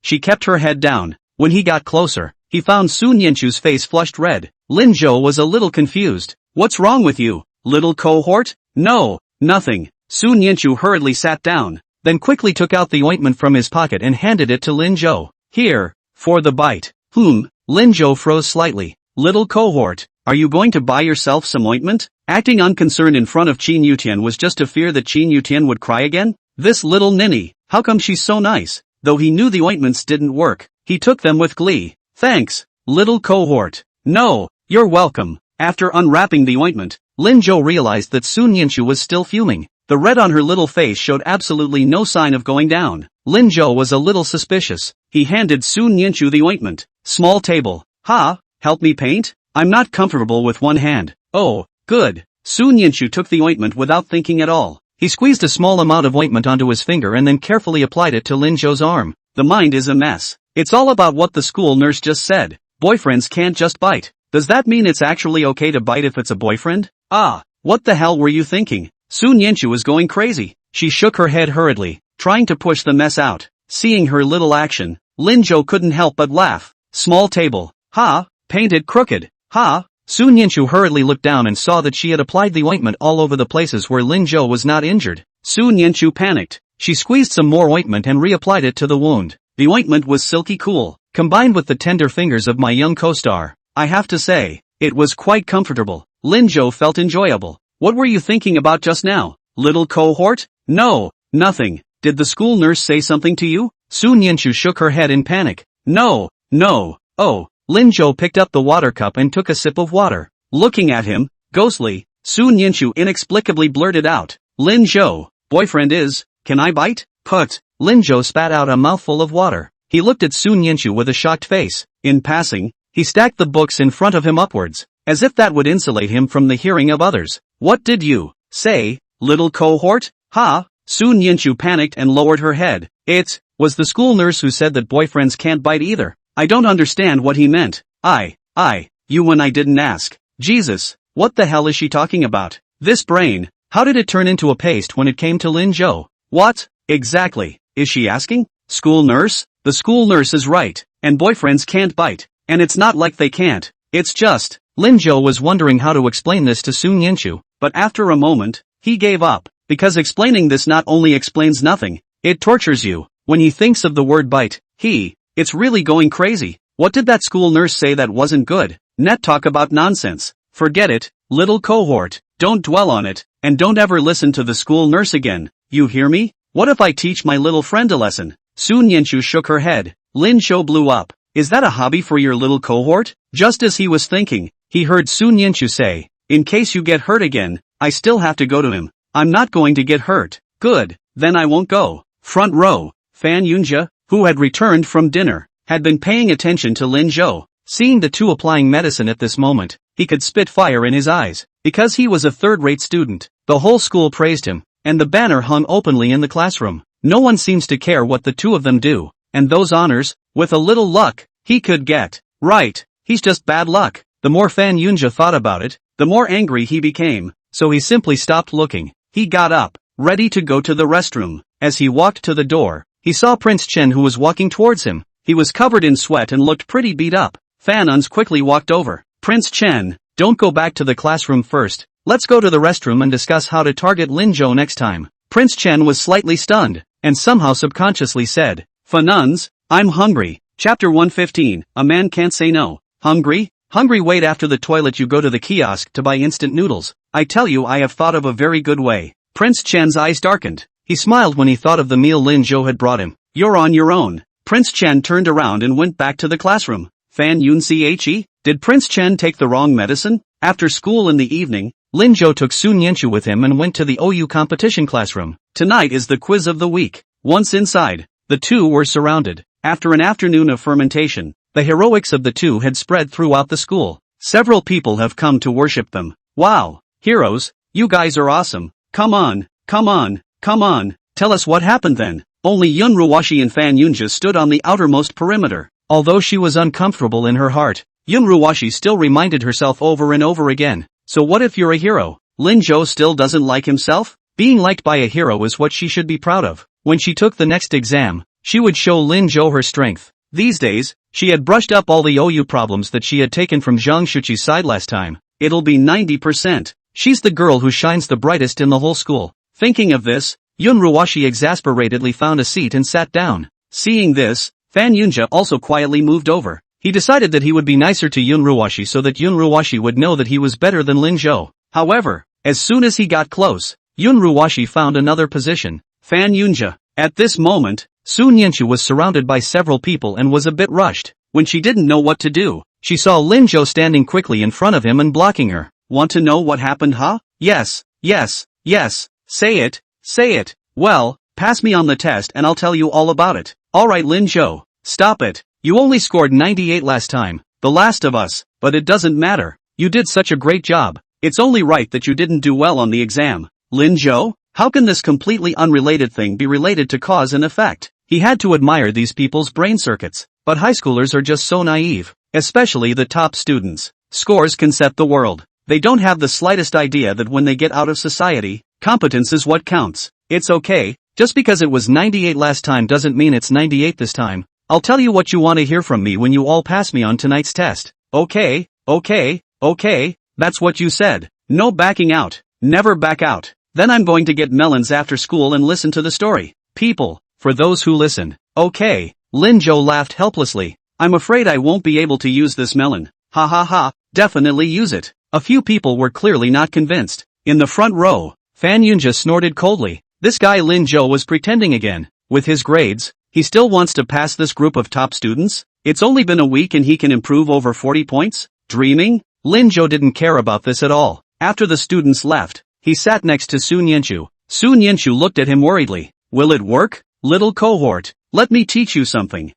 She kept her head down. When he got closer, he found Sun Yanchu's face flushed red. Lin Zhou was a little confused. What's wrong with you, little cohort? No, nothing. Sun Yanchu hurriedly sat down, then quickly took out the ointment from his pocket and handed it to Lin Zhou. Here, for the bite. Lin Zhou froze slightly. Little cohort, are you going to buy yourself some ointment? Acting unconcerned in front of Qin Yutian was just a fear that Qin Yutian would cry again? This little ninny, how come she's so nice? Though he knew the ointments didn't work, he took them with glee. Thanks, little cohort. No, you're welcome. After unwrapping the ointment, Lin Zhou realized that Sun Yanchu was still fuming. The red on her little face showed absolutely no sign of going down. Lin Zhou was a little suspicious. He handed Sun Yanchu the ointment. Small table. Help me paint? I'm not comfortable with one hand. Oh, good. Sun Yanchu took the ointment without thinking at all. He squeezed a small amount of ointment onto his finger and then carefully applied it to Lin Zhou's arm. The mind is a mess. It's all about what the school nurse just said. Boyfriends can't just bite. Does that mean it's actually okay to bite if it's a boyfriend? What the hell were you thinking? Sun Yanchu was going crazy. She shook her head hurriedly, trying to push the mess out. Seeing her little action, Lin Zhou couldn't help but laugh. Small table. Painted crooked. Sun Yanchu hurriedly looked down and saw that she had applied the ointment all over the places where Lin Zhou was not injured. Sun Yanchu panicked. She squeezed some more ointment and reapplied it to the wound. The ointment was silky cool. combined with the tender fingers of my young co-star, I have to say, it was quite comfortable. Lin Jo felt enjoyable. What were you thinking about just now, little cohort? No, nothing. Did the school nurse say something to you? Su Nianchu shook her head in panic. No. Oh, Lin Jo picked up the water cup and took a sip of water. Looking at him, ghostly, Su Nianchu inexplicably blurted out, Lin Jo, boyfriend is, can I bite? Put. Lin Jo spat out a mouthful of water. He looked at Su Nianchu with a shocked face. In passing, he stacked the books in front of him upwards, as if that would insulate him from the hearing of others. What did you say, little cohort? Ha? Su Nianchu panicked and lowered her head. It was the school nurse who said that boyfriends can't bite either. I don't understand what he meant. You when I didn't ask. Jesus, what the hell is she talking about? This brain, how did it turn into a paste when it came to Lin Jo? What, exactly, is she asking? School nurse? The school nurse is right, and boyfriends can't bite, and it's not like they can't, it's just. Lin Jo was wondering how to explain this to Su Nianchu, but after a moment, he gave up, because explaining this not only explains nothing, it tortures you. When he thinks of the word bite, it's really going crazy. What did that school nurse say that wasn't good? Net talk about nonsense. Forget it, little cohort, don't dwell on it, and don't ever listen to the school nurse again, you hear me? What if I teach my little friend a lesson? Su Nianchu shook her head. Lin Jo blew up. Is that a hobby for your little cohort? Just as he was thinking, he heard Su Nianchu say, in case you get hurt again, I still have to go to him. I'm not going to get hurt. Good, then I won't go. Front row, Fan Yunjia, who had returned from dinner, had been paying attention to Lin Jo. Seeing the two applying medicine at this moment, he could spit fire in his eyes. Because he was a third-rate student, the whole school praised him, and the banner hung openly in the classroom. No one seems to care what the two of them do, and those honors, with a little luck, he could get. Right, he's just bad luck. The more Fan Yunjia thought about it, the more angry he became, so he simply stopped looking. He got up, ready to go to the restroom. As he walked to the door, he saw Prince Chen who was walking towards him. He was covered in sweat and looked pretty beat up. Fan Uns quickly walked over. Prince Chen, don't go back to the classroom first. Let's go to the restroom and discuss how to target Lin Jo next time. Prince Chen was slightly stunned, and somehow subconsciously said, Fan Uns, I'm hungry. Chapter 115, A Man Can't Say No. Hungry? Hungry, wait, after the toilet you go to the kiosk to buy instant noodles. I tell you, I have thought of a very good way. Prince Chen's eyes darkened. He smiled when he thought of the meal Lin Jo had brought him. You're on your own. Prince Chen turned around and went back to the classroom. Fan Yun Che? Did Prince Chen take the wrong medicine? After school in the evening, Lin Jo took Su Nianchu with him and went to the OU competition classroom. Tonight is the quiz of the week. Once inside, the two were surrounded. After an afternoon of fermentation, the heroics of the two had spread throughout the school. Several people have come to worship them. Wow, heroes, you guys are awesome. Come on. Tell us what happened then. Only Yun Ruwashi and Fan Yunjia stood on the outermost perimeter. Although she was uncomfortable in her heart, Yun Ruwashi still reminded herself over and over again. So what if you're a hero? Lin Jo still doesn't like himself? Being liked by a hero is what she should be proud of. When she took the next exam, she would show Lin Jo her strength. These days, she had brushed up all the OU problems that she had taken from Zhang Shuqi's side last time. It'll be 90%. She's the girl who shines the brightest in the whole school. Thinking of this, Yun Ruwashi exasperatedly found a seat and sat down. Seeing this, Fan Yunjia also quietly moved over. He decided that he would be nicer to Yun Ruwashi so that Yun Ruwashi would know that he was better than Lin Jo. However, as soon as he got close, Yun Ruwashi found another position. Fan Yunjia. At this moment, Su Nianchu was surrounded by several people and was a bit rushed. When she didn't know what to do, she saw Lin Jo standing quickly in front of him and blocking her. Want to know what happened, huh? Yes. Say it. Well, pass me on the test and I'll tell you all about it. Alright Lin Jo, stop it. You only scored 98 last time, the last of us, but it doesn't matter. You did such a great job. It's only right that you didn't do well on the exam. Lin Jo? How can this completely unrelated thing be related to cause and effect? He had to admire these people's brain circuits. But high schoolers are just so naive, especially the top students. Scores can set the world. They don't have the slightest idea that when they get out of society, competence is what counts. It's okay, just because it was 98 last time doesn't mean it's 98 this time. I'll tell you what you want to hear from me when you all pass me on tonight's test. Okay, that's what you said. No backing out, never back out. Then I'm going to get melons after school and listen to the story. People, for those who listen. Okay, Lin Jo laughed helplessly. I'm afraid I won't be able to use this melon. Ha ha ha, definitely use it. A few people were clearly not convinced. In the front row, Fan Yunja snorted coldly. This guy Lin Zhou was pretending again. With his grades, he still wants to pass this group of top students? It's only been a week and he can improve over 40 points? Dreaming? Lin Zhou didn't care about this at all. After the students left, he sat next to Sun Yanchu. Sun Yanchu looked at him worriedly. Will it work? Little cohort, let me teach you something.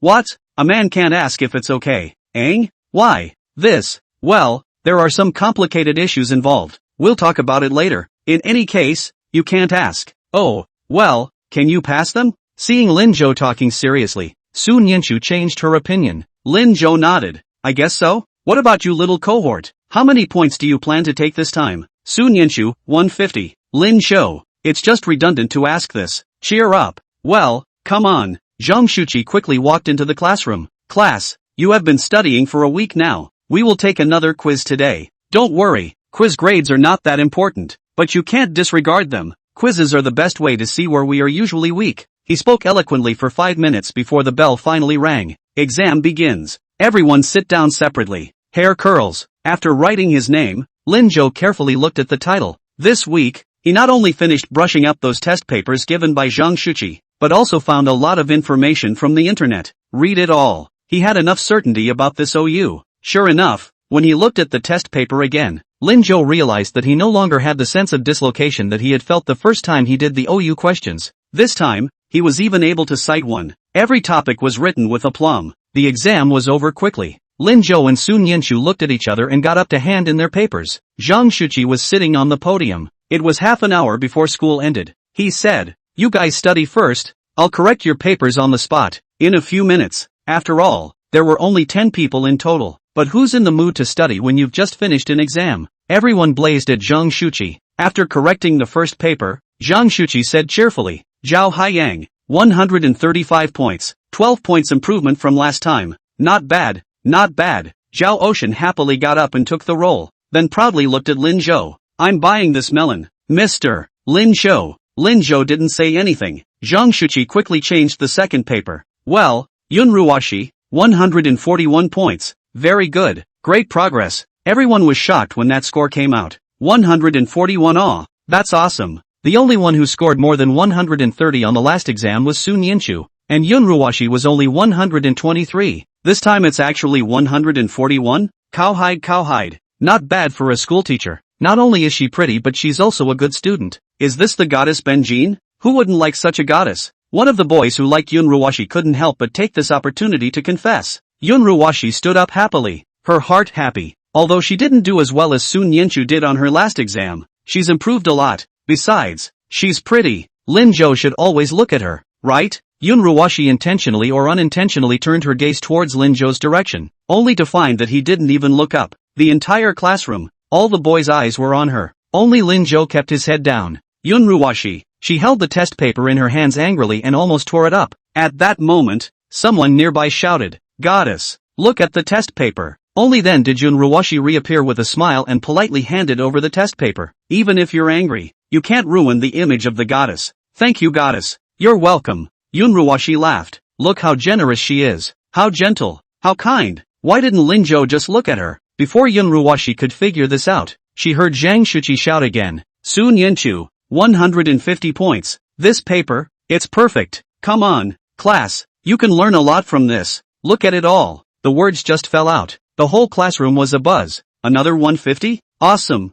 What? A man can't ask if it's okay. Ang? Why? This? Well, there are some complicated issues involved. We'll talk about it later. In any case, you can't ask. Oh, well, can you pass them? Seeing Lin Zhou talking seriously, Sun Yanchu changed her opinion. Lin Zhou nodded. I guess so? What about you little cohort? How many points do you plan to take this time? Sun Yanchu, 150. Lin Zhou, it's just redundant to ask this. Cheer up. Well, come on. Zhang Shuqi quickly walked into the classroom. Class, you have been studying for a week now. We will take another quiz today. Don't worry, quiz grades are not that important, but you can't disregard them. Quizzes are the best way to see where we are usually weak. He spoke eloquently for 5 minutes before the bell finally rang. Exam begins. Everyone sit down separately. Hair curls. After writing his name, Lin Zhou carefully looked at the title. This week, he not only finished brushing up those test papers given by Zhang Shuqi, but also found a lot of information from the internet. Read it all. He had enough certainty about this OU. Sure enough, when he looked at the test paper again, Lin Zhou realized that he no longer had the sense of dislocation that he had felt the first time he did the OU questions. This time, he was even able to cite one. Every topic was written with aplomb. The exam was over quickly. Lin Zhou and Sun Yanchu looked at each other and got up to hand in their papers. Zhang Shuqi was sitting on the podium. It was half an hour before school ended. He said, "You guys study first. I'll correct your papers on the spot, in a few minutes." After all, there were only 10 people in total. But who's in the mood to study when you've just finished an exam? Everyone blazed at Zhang Shuqi. After correcting the first paper, Zhang Shuqi said cheerfully, "Zhao Haiyang, 135 points, 12 points improvement from last time. Not bad, not bad." Zhao Ocean happily got up and took the roll, then proudly looked at Lin Zhou. "I'm buying this melon, Mr. Lin Zhou." Lin Zhou didn't say anything. Zhang Shuqi quickly changed the second paper. "Well, Yunruwashi, 141 points. Very good, great progress." Everyone was shocked when that score came out. 141 aw, that's awesome. The only one who scored more than 130 on the last exam was Sun Yanchu, and Yunruwashi was only 123. This time it's actually 141? Cowhide. Not bad for a schoolteacher. Not only is she pretty but she's also a good student. Is this the goddess Benjin? Who wouldn't like such a goddess? One of the boys who liked Yunruwashi couldn't help but take this opportunity to confess. Yunruwashi stood up happily, her heart happy. Although she didn't do as well as Sun Yanchu did on her last exam, she's improved a lot. Besides, she's pretty. Lin Zhou should always look at her, right? Yunruwashi intentionally or unintentionally turned her gaze towards Lin Zhou's direction, only to find that he didn't even look up. The entire classroom, all the boys' eyes were on her. Only Lin Zhou kept his head down. Yunruwashi, she held the test paper in her hands angrily and almost tore it up. At that moment, someone nearby shouted, "Goddess, look at the test paper." Only then did Yunruwashi reappear with a smile and politely handed over the test paper. "Even if you're angry, you can't ruin the image of the goddess." "Thank you, goddess. You're welcome." Yunruwashi laughed. "Look how generous she is. How gentle. How kind. Why didn't Lin Zhou just look at her?" Before Yunruwashi could figure this out, she heard Zhang Shuqi shout again. "Sun Yanchu, 150 points. This paper, it's perfect. Come on, class, you can learn a lot from this. Look at it all." The words just fell out. The whole classroom was abuzz. Another 150? Awesome.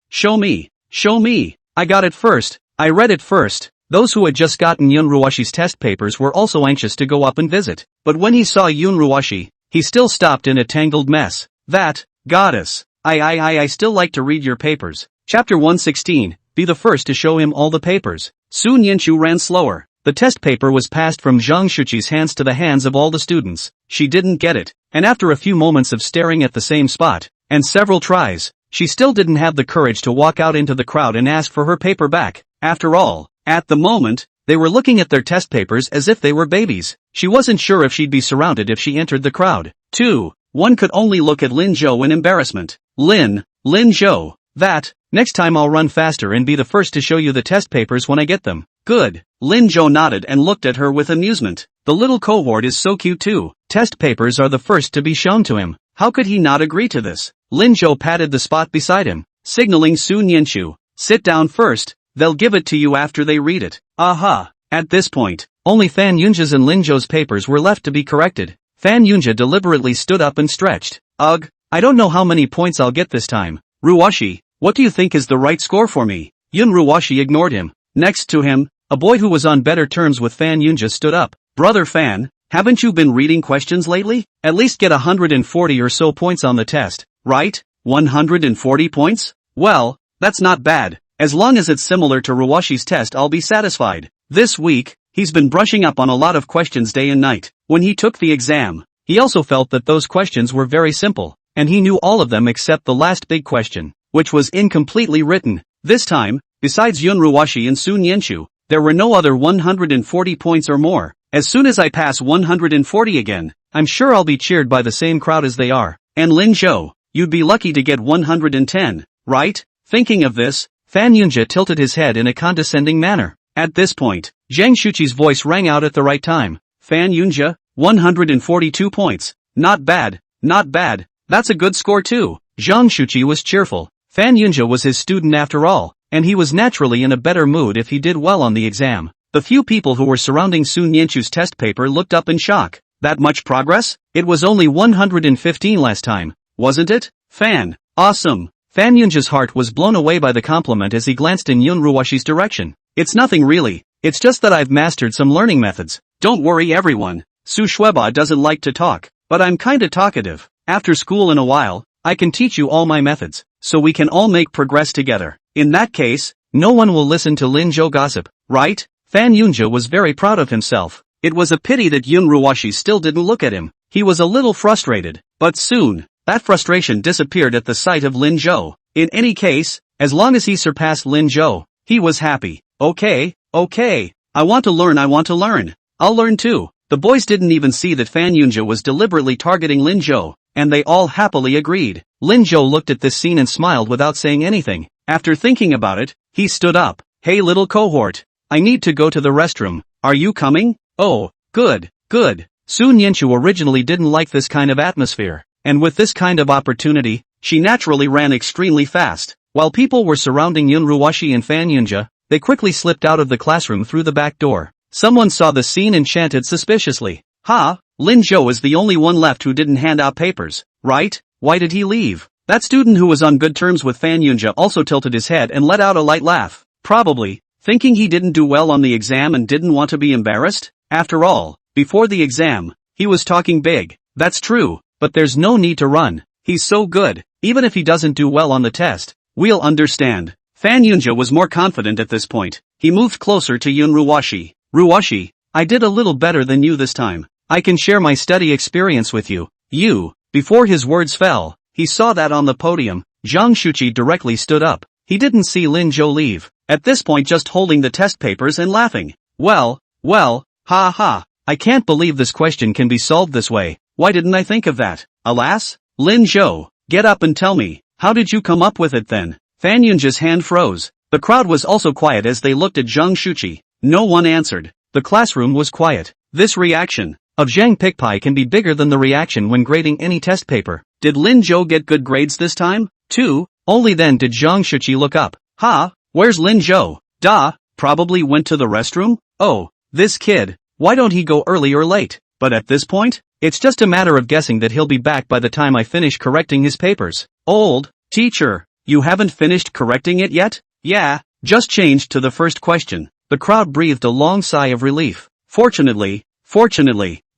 Show me. I got it first. I read it first. Those who had just gotten Yunruwashi's test papers were also anxious to go up and visit. But when he saw Yunruwashi, he still stopped in a tangled mess. "That, goddess. I still like to read your papers." Chapter 116, be the first to show him all the papers. Sun Yanchu ran slower. The test paper was passed from Zhang Shuqi's hands to the hands of all the students. She didn't get it, and after a few moments of staring at the same spot, and several tries, she still didn't have the courage to walk out into the crowd and ask for her paper back. After all, at the moment, they were looking at their test papers as if they were babies. She wasn't sure if she'd be surrounded if she entered the crowd. 2. One could only look at Lin Zhou in embarrassment. Lin Zhou. Next time I'll run faster and be the first to show you the test papers when I get them. Good. Lin Zhou nodded and looked at her with amusement. The little cohort is so cute too. Test papers are the first to be shown to him. How could he not agree to this? Lin Zhou patted the spot beside him, signaling Su Nianchu. Sit down first, they'll give it to you after they read it. Aha! At this point, only Fan Yunja's and Lin Zhou's papers were left to be corrected. Fan Yunja deliberately stood up and stretched. Ugh, I don't know how many points I'll get this time. Ruwashi, what do you think is the right score for me? Yun Ruwashi ignored him. Next to him, a boy who was on better terms with Fan Yunja stood up. Brother Fan, haven't you been reading questions lately? At least get 140 or so points on the test, right? 140 points? Well, that's not bad. As long as it's similar to Ruwashi's test, I'll be satisfied. This week, he's been brushing up on a lot of questions day and night. When he took the exam, he also felt that those questions were very simple, and he knew all of them except the last big question, which was incompletely written. This time, besides Yun Ruwashi and Su Nianchu, there were no other 140 points or more. As soon as I pass 140 again, I'm sure I'll be cheered by the same crowd as they are. And Lin Zhou, you'd be lucky to get 110, right? Thinking of this, Fan Yunja tilted his head in a condescending manner. At this point, Zhang Shuqi's voice rang out at the right time. Fan Yunja, 142 points. Not bad, not bad. That's a good score too. Zhang Shuqi was cheerful. Fan Yunja was his student after all, and he was naturally in a better mood if he did well on the exam. The few people who were surrounding Su Nianchu's test paper looked up in shock. That much progress? It was only 115 last time, wasn't it? Fan. Awesome. Fan Yunja's heart was blown away by the compliment as he glanced in Yun Ruwashi's direction. It's nothing really, it's just that I've mastered some learning methods. Don't worry everyone, Su Shueba doesn't like to talk, but I'm kinda talkative. After school in a while, I can teach you all my methods, so we can all make progress together. In that case, no one will listen to Lin Zhou gossip, right? Fan Yunja was very proud of himself. It was a pity that Yun Ruwashi still didn't look at him. He was a little frustrated, but soon, that frustration disappeared at the sight of Lin Zhou. In any case, as long as he surpassed Lin Zhou, he was happy. Okay, I want to learn. I'll learn too. The boys didn't even see that Fan Yunja was deliberately targeting Lin Zhou, and they all happily agreed. Lin Zhou looked at this scene and smiled without saying anything. After thinking about it, he stood up. Hey little cohort, I need to go to the restroom. Are you coming? Oh, good. Su Nianchu originally didn't like this kind of atmosphere, and with this kind of opportunity, she naturally ran extremely fast. While people were surrounding Yun Ruwashi and Fan Yunja, they quickly slipped out of the classroom through the back door. Someone saw the scene and chanted suspiciously. Ha, Lin Zhou is the only one left who didn't hand out papers, right? Why did he leave? That student who was on good terms with Fan Yunja also tilted his head and let out a light laugh. Probably, thinking he didn't do well on the exam and didn't want to be embarrassed? After all, before the exam, he was talking big. That's true, but there's no need to run. He's so good, even if he doesn't do well on the test, we'll understand. Fan Yunja was more confident at this point. He moved closer to Yun Ruwashi. Ruwashi, I did a little better than you this time. I can share my study experience with you. Before his words fell, he saw that on the podium, Zhang Shuqi directly stood up. He didn't see Lin Zhou leave, at this point just holding the test papers and laughing. Well, ha, I can't believe this question can be solved this way. Why didn't I think of that? Alas? Lin Zhou, get up and tell me, how did you come up with it then? Fan Yunja's hand froze. The crowd was also quiet as they looked at Zhang Shuqi. No one answered. The classroom was quiet. This reaction of Zhang Pikpai can be bigger than the reaction when grading any test paper. Did Lin Zhou get good grades this time, too? Only then did Zhang Shuqi look up. Ha, where's Lin Zhou? Probably went to the restroom? Oh, this kid, why don't he go early or late? But at this point, it's just a matter of guessing that he'll be back by the time I finish correcting his papers. Old teacher, you haven't finished correcting it yet? Yeah, just changed to the first question. The crowd breathed a long sigh of relief. Fortunately,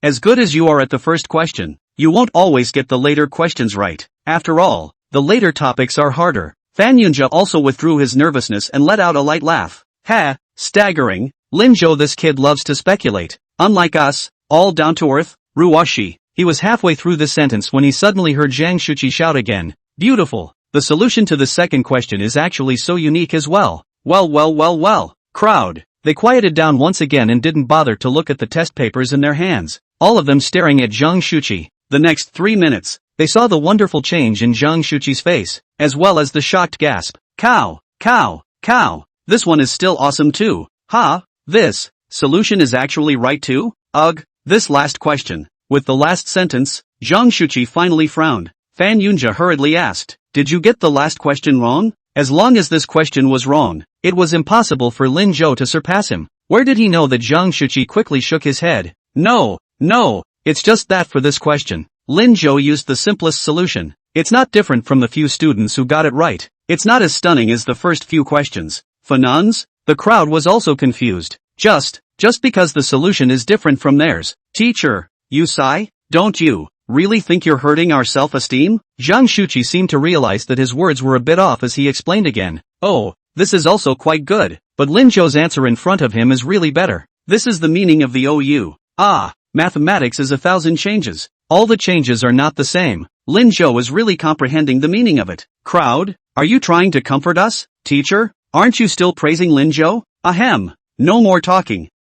as good as you are at the first question, you won't always get the later questions right. After all, the later topics are harder. Fan Yunja also withdrew his nervousness and let out a light laugh. Ha, staggering. Lin Zhou, this kid loves to speculate. Unlike us, all down to earth. Ruwashi. He was halfway through this sentence when he suddenly heard Zhang Shuqi shout again. Beautiful. The solution to the second question is actually so unique as well. Well. Crowd. They quieted down once again and didn't bother to look at the test papers in their hands, all of them staring at Zhang Shuqi. The next 3 minutes, they saw the wonderful change in Zhang Shuqi's face, as well as the shocked gasp. Cow. This one is still awesome too. Ha, this solution is actually right too? Ugh, This last question. With the last sentence, Zhang Shuqi finally frowned. Fan Yunjia hurriedly asked, "Did you get the last question wrong?" As long as this question was wrong, it was impossible for Lin Zhou to surpass him. Where did he know that Zhang Shuqi quickly shook his head? No, it's just that for this question, Lin Zhou used the simplest solution. It's not different from the few students who got it right. It's not as stunning as the first few questions. For nuns? The crowd was also confused. Just because the solution is different from theirs. Teacher, you sigh? Don't you really think you're hurting our self-esteem? Zhang Shuqi seemed to realize that his words were a bit off as he explained again. Oh, this is also quite good, but Lin Zhou's answer in front of him is really better. This is the meaning of the OU. Mathematics is 1,000 changes. All the changes are not the same. Lin Zhou is really comprehending the meaning of it. Crowd, are you trying to comfort us? Teacher, aren't you still praising Lin Zhou? Ahem. No more talking.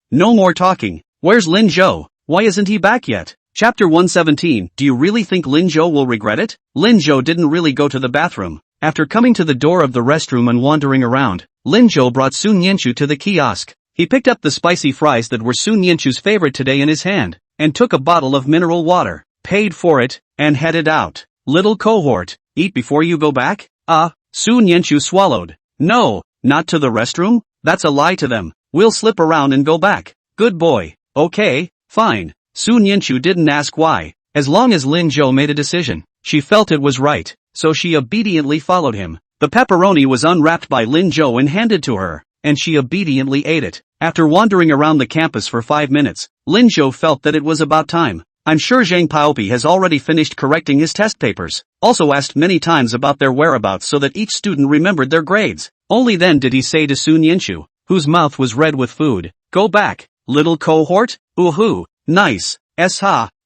Where's Lin Zhou? Why isn't he back yet? Chapter 117. Do you really think Lin Zhou will regret it? Lin Zhou didn't really go to the bathroom. After coming to the door of the restroom and wandering around, Lin Zhou brought Sun Yanchu to the kiosk. He picked up the spicy fries that were Sun Yanchu's favorite today in his hand, and took a bottle of mineral water, paid for it, and headed out. Little cohort, eat before you go back? Sun Yanchu swallowed. No, not to the restroom? That's a lie to them. We'll slip around and go back. Good boy. Okay, fine. Sun Yanchu didn't ask why. As long as Lin Zhou made a decision, she felt it was right, so she obediently followed him. The pepperoni was unwrapped by Lin Zhou and handed to her, and she obediently ate it. After wandering around the campus for 5 minutes, Lin Zhou felt that it was about time. I'm sure Zhang Paopi has already finished correcting his test papers, also asked many times about their whereabouts so that each student remembered their grades. Only then did he say to Sun Yanchu, whose mouth was red with food, "Go back, little cohort? Ooh, nice.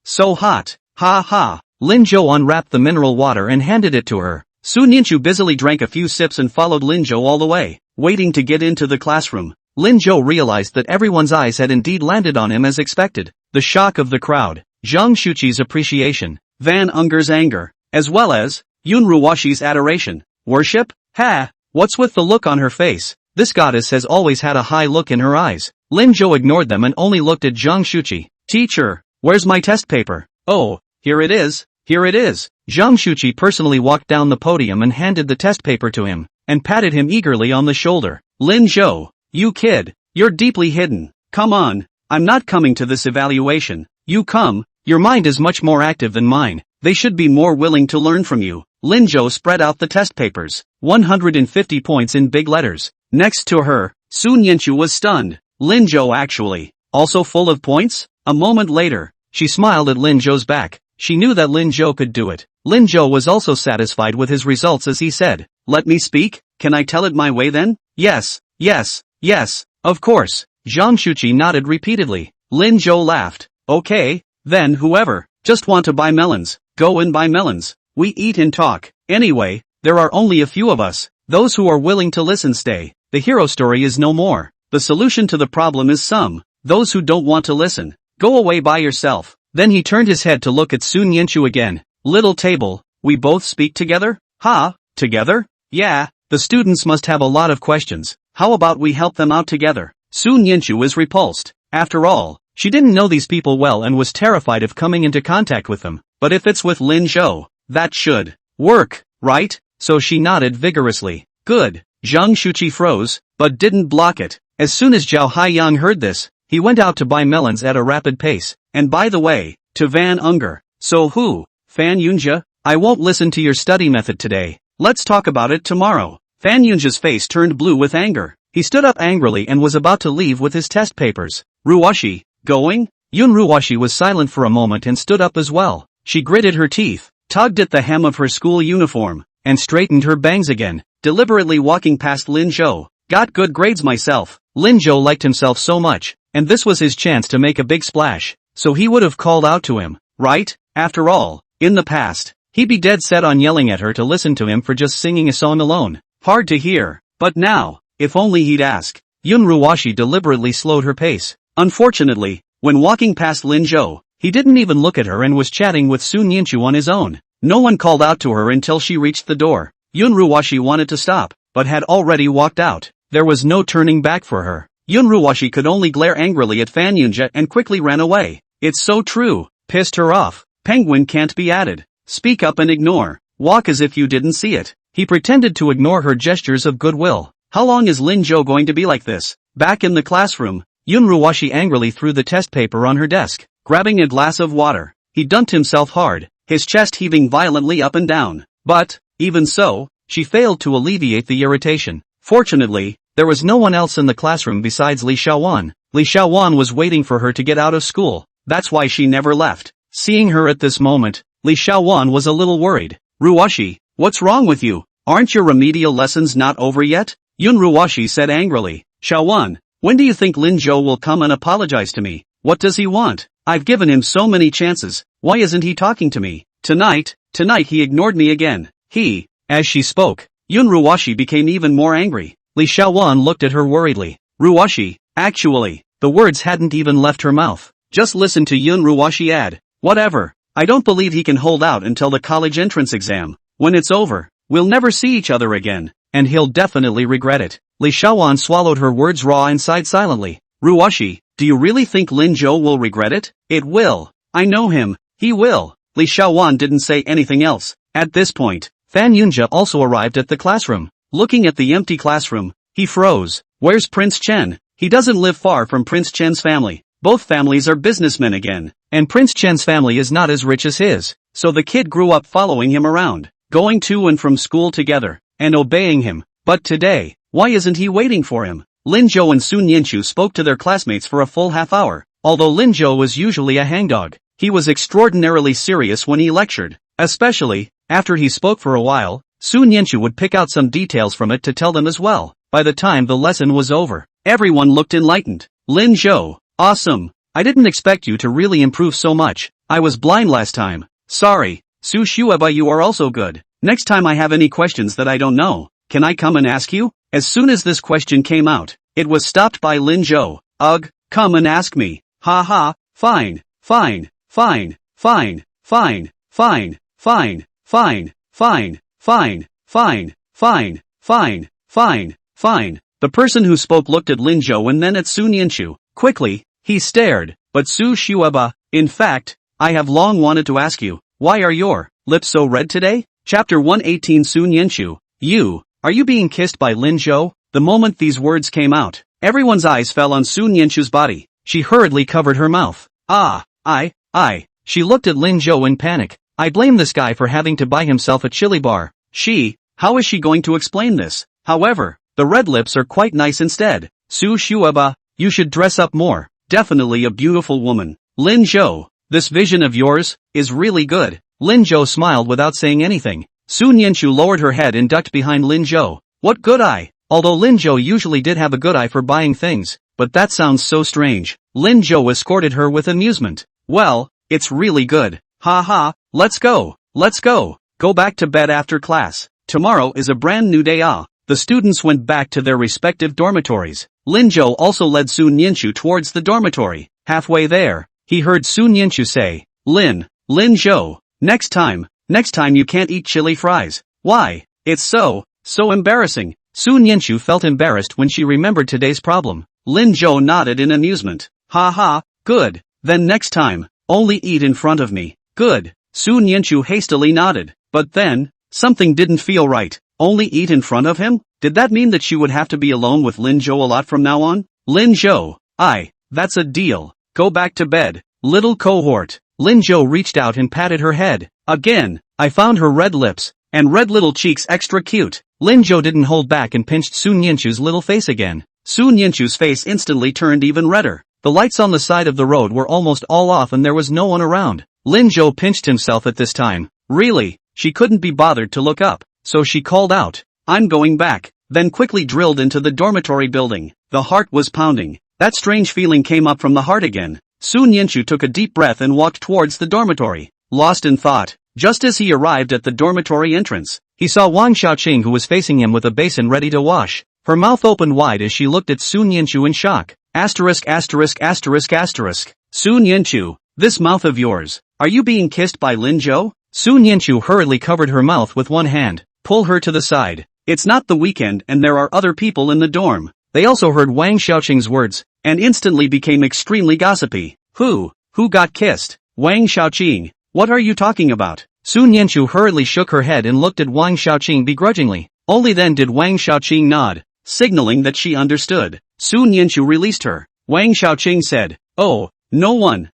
So hot. Ha ha." Lin Zhou unwrapped the mineral water and handed it to her. Sun Yanchu busily drank a few sips and followed Lin Zhou all the way. Waiting to get into the classroom, Lin Zhou realized that everyone's eyes had indeed landed on him as expected. The shock of the crowd, Zhang Shuqi's appreciation, Van Unger's anger, as well as Yun Ruwashi's adoration. Worship? What's with the look on her face? This goddess has always had a high look in her eyes. Lin Zhou ignored them and only looked at Zhang Shuqi. Teacher, where's my test paper? Oh, here it is. Zhang Shuqi personally walked down the podium and handed the test paper to him, and patted him eagerly on the shoulder. Lin Zhou, you kid, you're deeply hidden. Come on, I'm not coming to this evaluation. You come, your mind is much more active than mine. They should be more willing to learn from you. Lin Zhou spread out the test papers. 150 points in big letters. Next to her, Sun Yanchu was stunned. Lin Zhou actually, also full of points? A moment later, she smiled at Lin Zhou's back. She knew that Lin Zhou could do it. Lin Zhou was also satisfied with his results as he said, "Let me speak? Can I tell it my way then?" Yes, of course. Zhang Shuqi nodded repeatedly. Lin Zhou laughed. Okay, then whoever, just want to buy melons, go and buy melons. We eat and talk. Anyway, there are only a few of us. Those who are willing to listen stay. The hero story is no more. The solution to the problem is some. Those who don't want to listen, go away by yourself. Then he turned his head to look at Sun Yanchu again. Little table, we both speak together? Together? Yeah, the students must have a lot of questions. How about we help them out together? Sun Yanchu was repulsed. After all, she didn't know these people well and was terrified of coming into contact with them. But if it's with Lin Zhou, that should work, right? So she nodded vigorously. Good. Zhang Shuqi froze, but didn't block it. As soon as Zhao Haiyang heard this, he went out to buy melons at a rapid pace. And by the way, to Van Unger. So who? Fan Yunjia? I won't listen to your study method today. Let's talk about it tomorrow. Fan Yunjia's face turned blue with anger. He stood up angrily and was about to leave with his test papers. Ruwashi, going? Yun Ruwashi was silent for a moment and stood up as well. She gritted her teeth, tugged at the hem of her school uniform, and straightened her bangs again, deliberately walking past Lin Zhou. Got good grades myself. Lin Zhou liked himself so much, and this was his chance to make a big splash, so he would have called out to him, right? After all, in the past, he'd be dead set on yelling at her to listen to him for just singing a song alone. Hard to hear. But now, if only he'd ask. Yun Ruwashi deliberately slowed her pace. Unfortunately, when walking past Lin Zhou, he didn't even look at her and was chatting with Sun Yanchu on his own. No one called out to her until she reached the door. Yun Ruwashi wanted to stop, but had already walked out. There was no turning back for her. Yun Ruwashi could only glare angrily at Fan Yunjia and quickly ran away. It's so true. Pissed her off. Penguin can't be added. Speak up and ignore. Walk as if you didn't see it. He pretended to ignore her gestures of goodwill. How long is Lin Jo going to be like this? Back in the classroom, Yun Ruwashi angrily threw the test paper on her desk. Grabbing a glass of water, he dunked himself hard, his chest heaving violently up and down. But, even so, she failed to alleviate the irritation. Fortunately, there was no one else in the classroom besides Li Xiaowan. Li Xiaowan was waiting for her to get out of school. That's why she never left. Seeing her at this moment, Li Xiaowan was a little worried. Ruwashi, what's wrong with you? Aren't your remedial lessons not over yet? Yun Ruwashi said angrily. Xiaowan, when do you think Lin Jo will come and apologize to me? What does he want? I've given him so many chances. Why isn't he talking to me? Tonight he ignored me again. As she spoke, Yun Ruwashi became even more angry. Li Xiaowan looked at her worriedly. Ruwashi, actually, the words hadn't even left her mouth. Just listen to Yun Ruwashi add. Whatever. I don't believe he can hold out until the college entrance exam. When it's over, we'll never see each other again, and he'll definitely regret it. Li Xiaowan swallowed her words raw and sighed silently. Ruwashi, do you really think Lin Jo will regret it? It will. I know him. He will. Li Xiaowan didn't say anything else. At this point, Fan Yunjia also arrived at the classroom. Looking at the empty classroom, he froze. Where's Prince Chen? He doesn't live far from Prince Chen's family. Both families are businessmen again, and Prince Chen's family is not as rich as his. So the kid grew up following him around, going to and from school together, and obeying him. But today, why isn't he waiting for him? Lin Jo and Sun Yinshu spoke to their classmates for a full half hour. Although Lin Jo was usually a hangdog, he was extraordinarily serious when he lectured. Especially, after he spoke for a while, Sun Yinshu would pick out some details from it to tell them as well. By the time the lesson was over, everyone looked enlightened. Lin Jo, awesome. I didn't expect you to really improve so much. I was blind last time. Sorry. Su Shueba, you are also good. Next time I have any questions that I don't know, can I come and ask you? As soon as this question came out, it was stopped by Lin Jo. Ugh, come and ask me. Ha ha, fine, fine, fine, fine, fine, fine, fine, fine, fine, fine, fine, fine, fine, fine, fine. The person who spoke looked at Lin Jo and then at Sun Yinshu. Quickly, he stared. But Su Shueba, in fact, I have long wanted to ask you, why are your lips so red today? Chapter 118. Sun Yinshu, are you being kissed by Lin Jo? The moment these words came out, everyone's eyes fell on Sun Yinshu's body. She hurriedly covered her mouth. She looked at Lin Jo in panic. I blame this guy for having to buy himself a chili bar. How is she going to explain this? However, the red lips are quite nice instead. Su Shueba, you should dress up more. Definitely a beautiful woman. Lin Jo, this vision of yours is really good. Lin Jo smiled without saying anything. Sun Yinshu lowered her head and ducked behind Lin Jo. What good eye? Although Lin Jo usually did have a good eye for buying things, but that sounds so strange. Lin Jo escorted her with amusement. Well, it's really good. Ha ha, let's go. Go back to bed after class. Tomorrow is a brand new day. The students went back to their respective dormitories. Lin Jo also led Sun Yinshu towards the dormitory. Halfway there, he heard Sun Yinshu say, Lin Jo, next time you can't eat chili fries. Why? It's so embarrassing. Sun Yinshu felt embarrassed when she remembered today's problem. Lin Jo nodded in amusement. Ha ha, good. Then next time, only eat in front of me. Good. Sun Yinshu hastily nodded. But then, something didn't feel right. Only eat in front of him? Did that mean that she would have to be alone with Lin Jo a lot from now on? Lin Jo, that's a deal. Go back to bed, little cohort. Lin Jo reached out and patted her head. Again, I found her red lips and red little cheeks extra cute. Lin Jo didn't hold back and pinched Sun Yinshu's little face again. Sun Yinshu's face instantly turned even redder. The lights on the side of the road were almost all off and there was no one around. Lin Jo pinched himself at this time. Really, she couldn't be bothered to look up, so she called out, I'm going back, then quickly drilled into the dormitory building. The heart was pounding. That strange feeling came up from the heart again. Sun Yinshu took a deep breath and walked towards the dormitory, lost in thought. Just as he arrived at the dormitory entrance, he saw Wang Xiaoqing who was facing him with a basin ready to wash. Her mouth opened wide as she looked at Sun Yinshu in shock. Sun Yinshu, this mouth of yours, are you being kissed by Lin Jo? Sun Yinshu hurriedly covered her mouth with one hand. Pull her to the side. It's not the weekend and there are other people in the dorm. They also heard Wang Xiaoqing's words, and instantly became extremely gossipy. Who Who got kissed? Wang Xiaoqing. What are you talking about? Sun Yanchu hurriedly shook her head and looked at Wang Xiaoqing begrudgingly. Only then did Wang Xiaoqing nod, signaling that she understood. Sun Yanchu released her. Wang Xiaoqing said, "Oh, no one.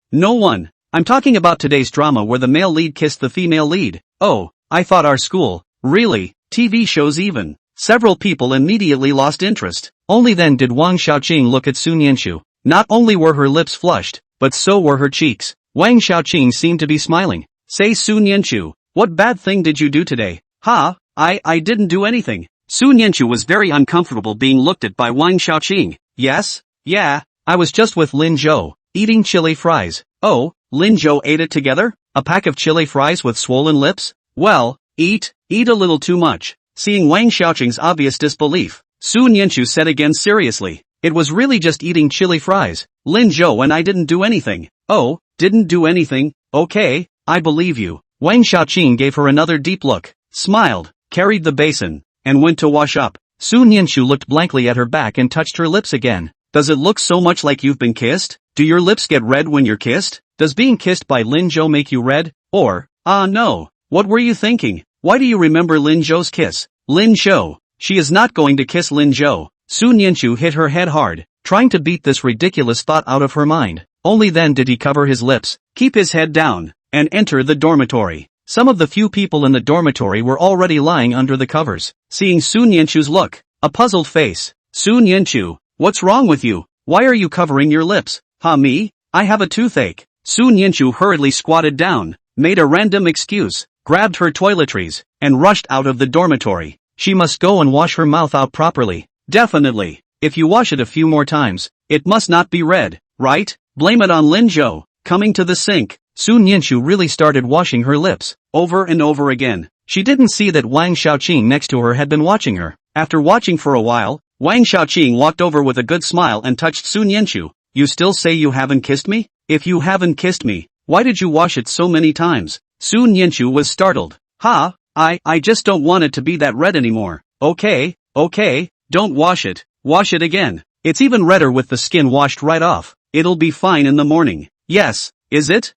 I'm talking about today's drama where the male lead kissed the female lead. Oh, I thought our school, really, TV shows even." Several people immediately lost interest. Only then did Wang Xiaoqing look at Sun Yanchu. Not only were her lips flushed, but so were her cheeks. Wang Xiaoqing seemed to be smiling. Say Sun Yanchu, what bad thing did you do today? Ha, I didn't do anything. Sun Yanchu was very uncomfortable being looked at by Wang Xiaoqing. Yes? Yeah, I was just with Lin Zhou, eating chili fries. Oh, Lin Zhou ate it together? A pack of chili fries with swollen lips? Well, eat a little too much. Seeing Wang Xiaoqing's obvious disbelief, Sun Yanchu said again seriously, it was really just eating chili fries. Lin Zhou and I didn't do anything. Oh, didn't do anything? Okay, I believe you. Wang Xiaoqing gave her another deep look, smiled, carried the basin, and went to wash up. Sun Yanchu looked blankly at her back and touched her lips again. Does it look so much like you've been kissed? Do your lips get red when you're kissed? Does being kissed by Lin Zhou make you red? Or, no. What were you thinking? Why do you remember Lin Zhou's kiss? Lin Zhou. She is not going to kiss Lin Zhou. Sun Yanchu hit her head hard, trying to beat this ridiculous thought out of her mind. Only then did he cover his lips, keep his head down, and enter the dormitory. Some of the few people in the dormitory were already lying under the covers. Seeing Sun Yanchu's look, a puzzled face. Sun Yanchu, what's wrong with you? Why are you covering your lips? Me? I have a toothache. Sun Yanchu hurriedly squatted down, made a random excuse, grabbed her toiletries, and rushed out of the dormitory. She must go and wash her mouth out properly. Definitely. If you wash it a few more times, it must not be red, right? Blame it on Lin Zhou. Coming to the sink, Sun Yanchu really started washing her lips, over and over again. She didn't see that Wang Xiaoqing next to her had been watching her. After watching for a while, Wang Xiaoqing walked over with a good smile and touched Sun Yanchu. You still say you haven't kissed me? If you haven't kissed me, why did you wash it so many times? Sun Yanchu was startled. I just don't want it to be that red anymore. Okay, don't wash it. Wash it again. It's even redder with the skin washed right off. It'll be fine in the morning. Yes, is it?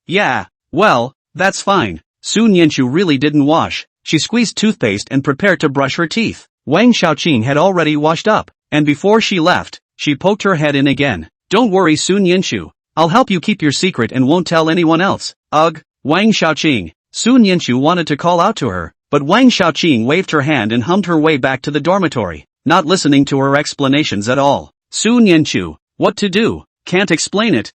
Yeah. Well, that's fine. Sun Yanchu really didn't wash. She squeezed toothpaste and prepared to brush her teeth. Wang Xiaoqing had already washed up, and before she left, she poked her head in again. Don't worry Sun Yanchu. I'll help you keep your secret and won't tell anyone else. Ugh, Wang Xiaoqing. Sun Yanchu wanted to call out to her, but Wang Xiaoqing waved her hand and hummed her way back to the dormitory, not listening to her explanations at all. Sun Yanchu, what to do? Can't explain it.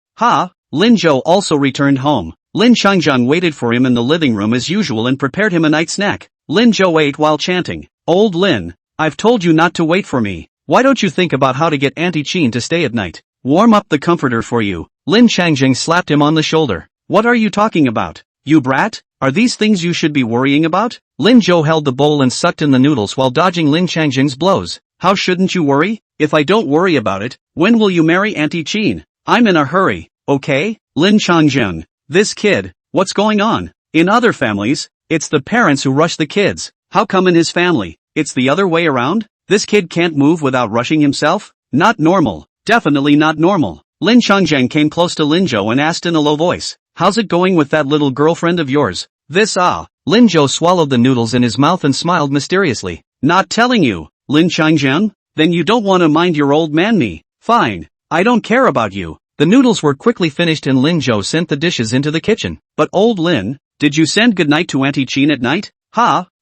Lin Zhou also returned home. Lin Changzheng waited for him in the living room as usual and prepared him a night snack. Lin Zhou ate while chanting, Old Lin, I've told you not to wait for me. Why don't you think about how to get Auntie Qin to stay at night? Warm up the comforter for you. Lin Changzheng slapped him on the shoulder. What are you talking about? You brat? Are these things you should be worrying about? Lin Zhou held the bowl and sucked in the noodles while dodging Lin Changzheng's blows. How shouldn't you worry? If I don't worry about it, when will you marry Auntie Qin? I'm in a hurry, okay? Lin Changzheng. This kid, what's going on? In other families, it's the parents who rush the kids. How come in his family, it's the other way around? This kid can't move without rushing himself? Not normal. Definitely not normal. Lin Changzheng came close to Lin Zhou and asked in a low voice, how's it going with that little girlfriend of yours? Lin Zhou swallowed the noodles in his mouth and smiled mysteriously. Not telling you, Lin Changzheng? Then you don't want to mind your old man me. Fine. I don't care about you. The noodles were quickly finished and Lin Zhou sent the dishes into the kitchen. But old Lin, did you send goodnight to Auntie Qin at night?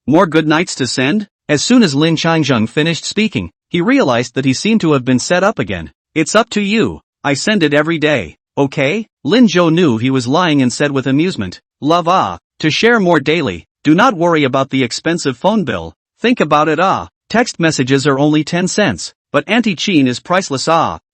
More good nights to send? As soon as Lin Changzheng finished speaking, he realized that he seemed to have been set up again. It's up to you. I send it every day. Okay? Lin Zhou knew he was lying and said with amusement, Love to share more daily. Do not worry about the expensive phone bill. Think about it Text messages are only 10 cents. But Auntie Qin is priceless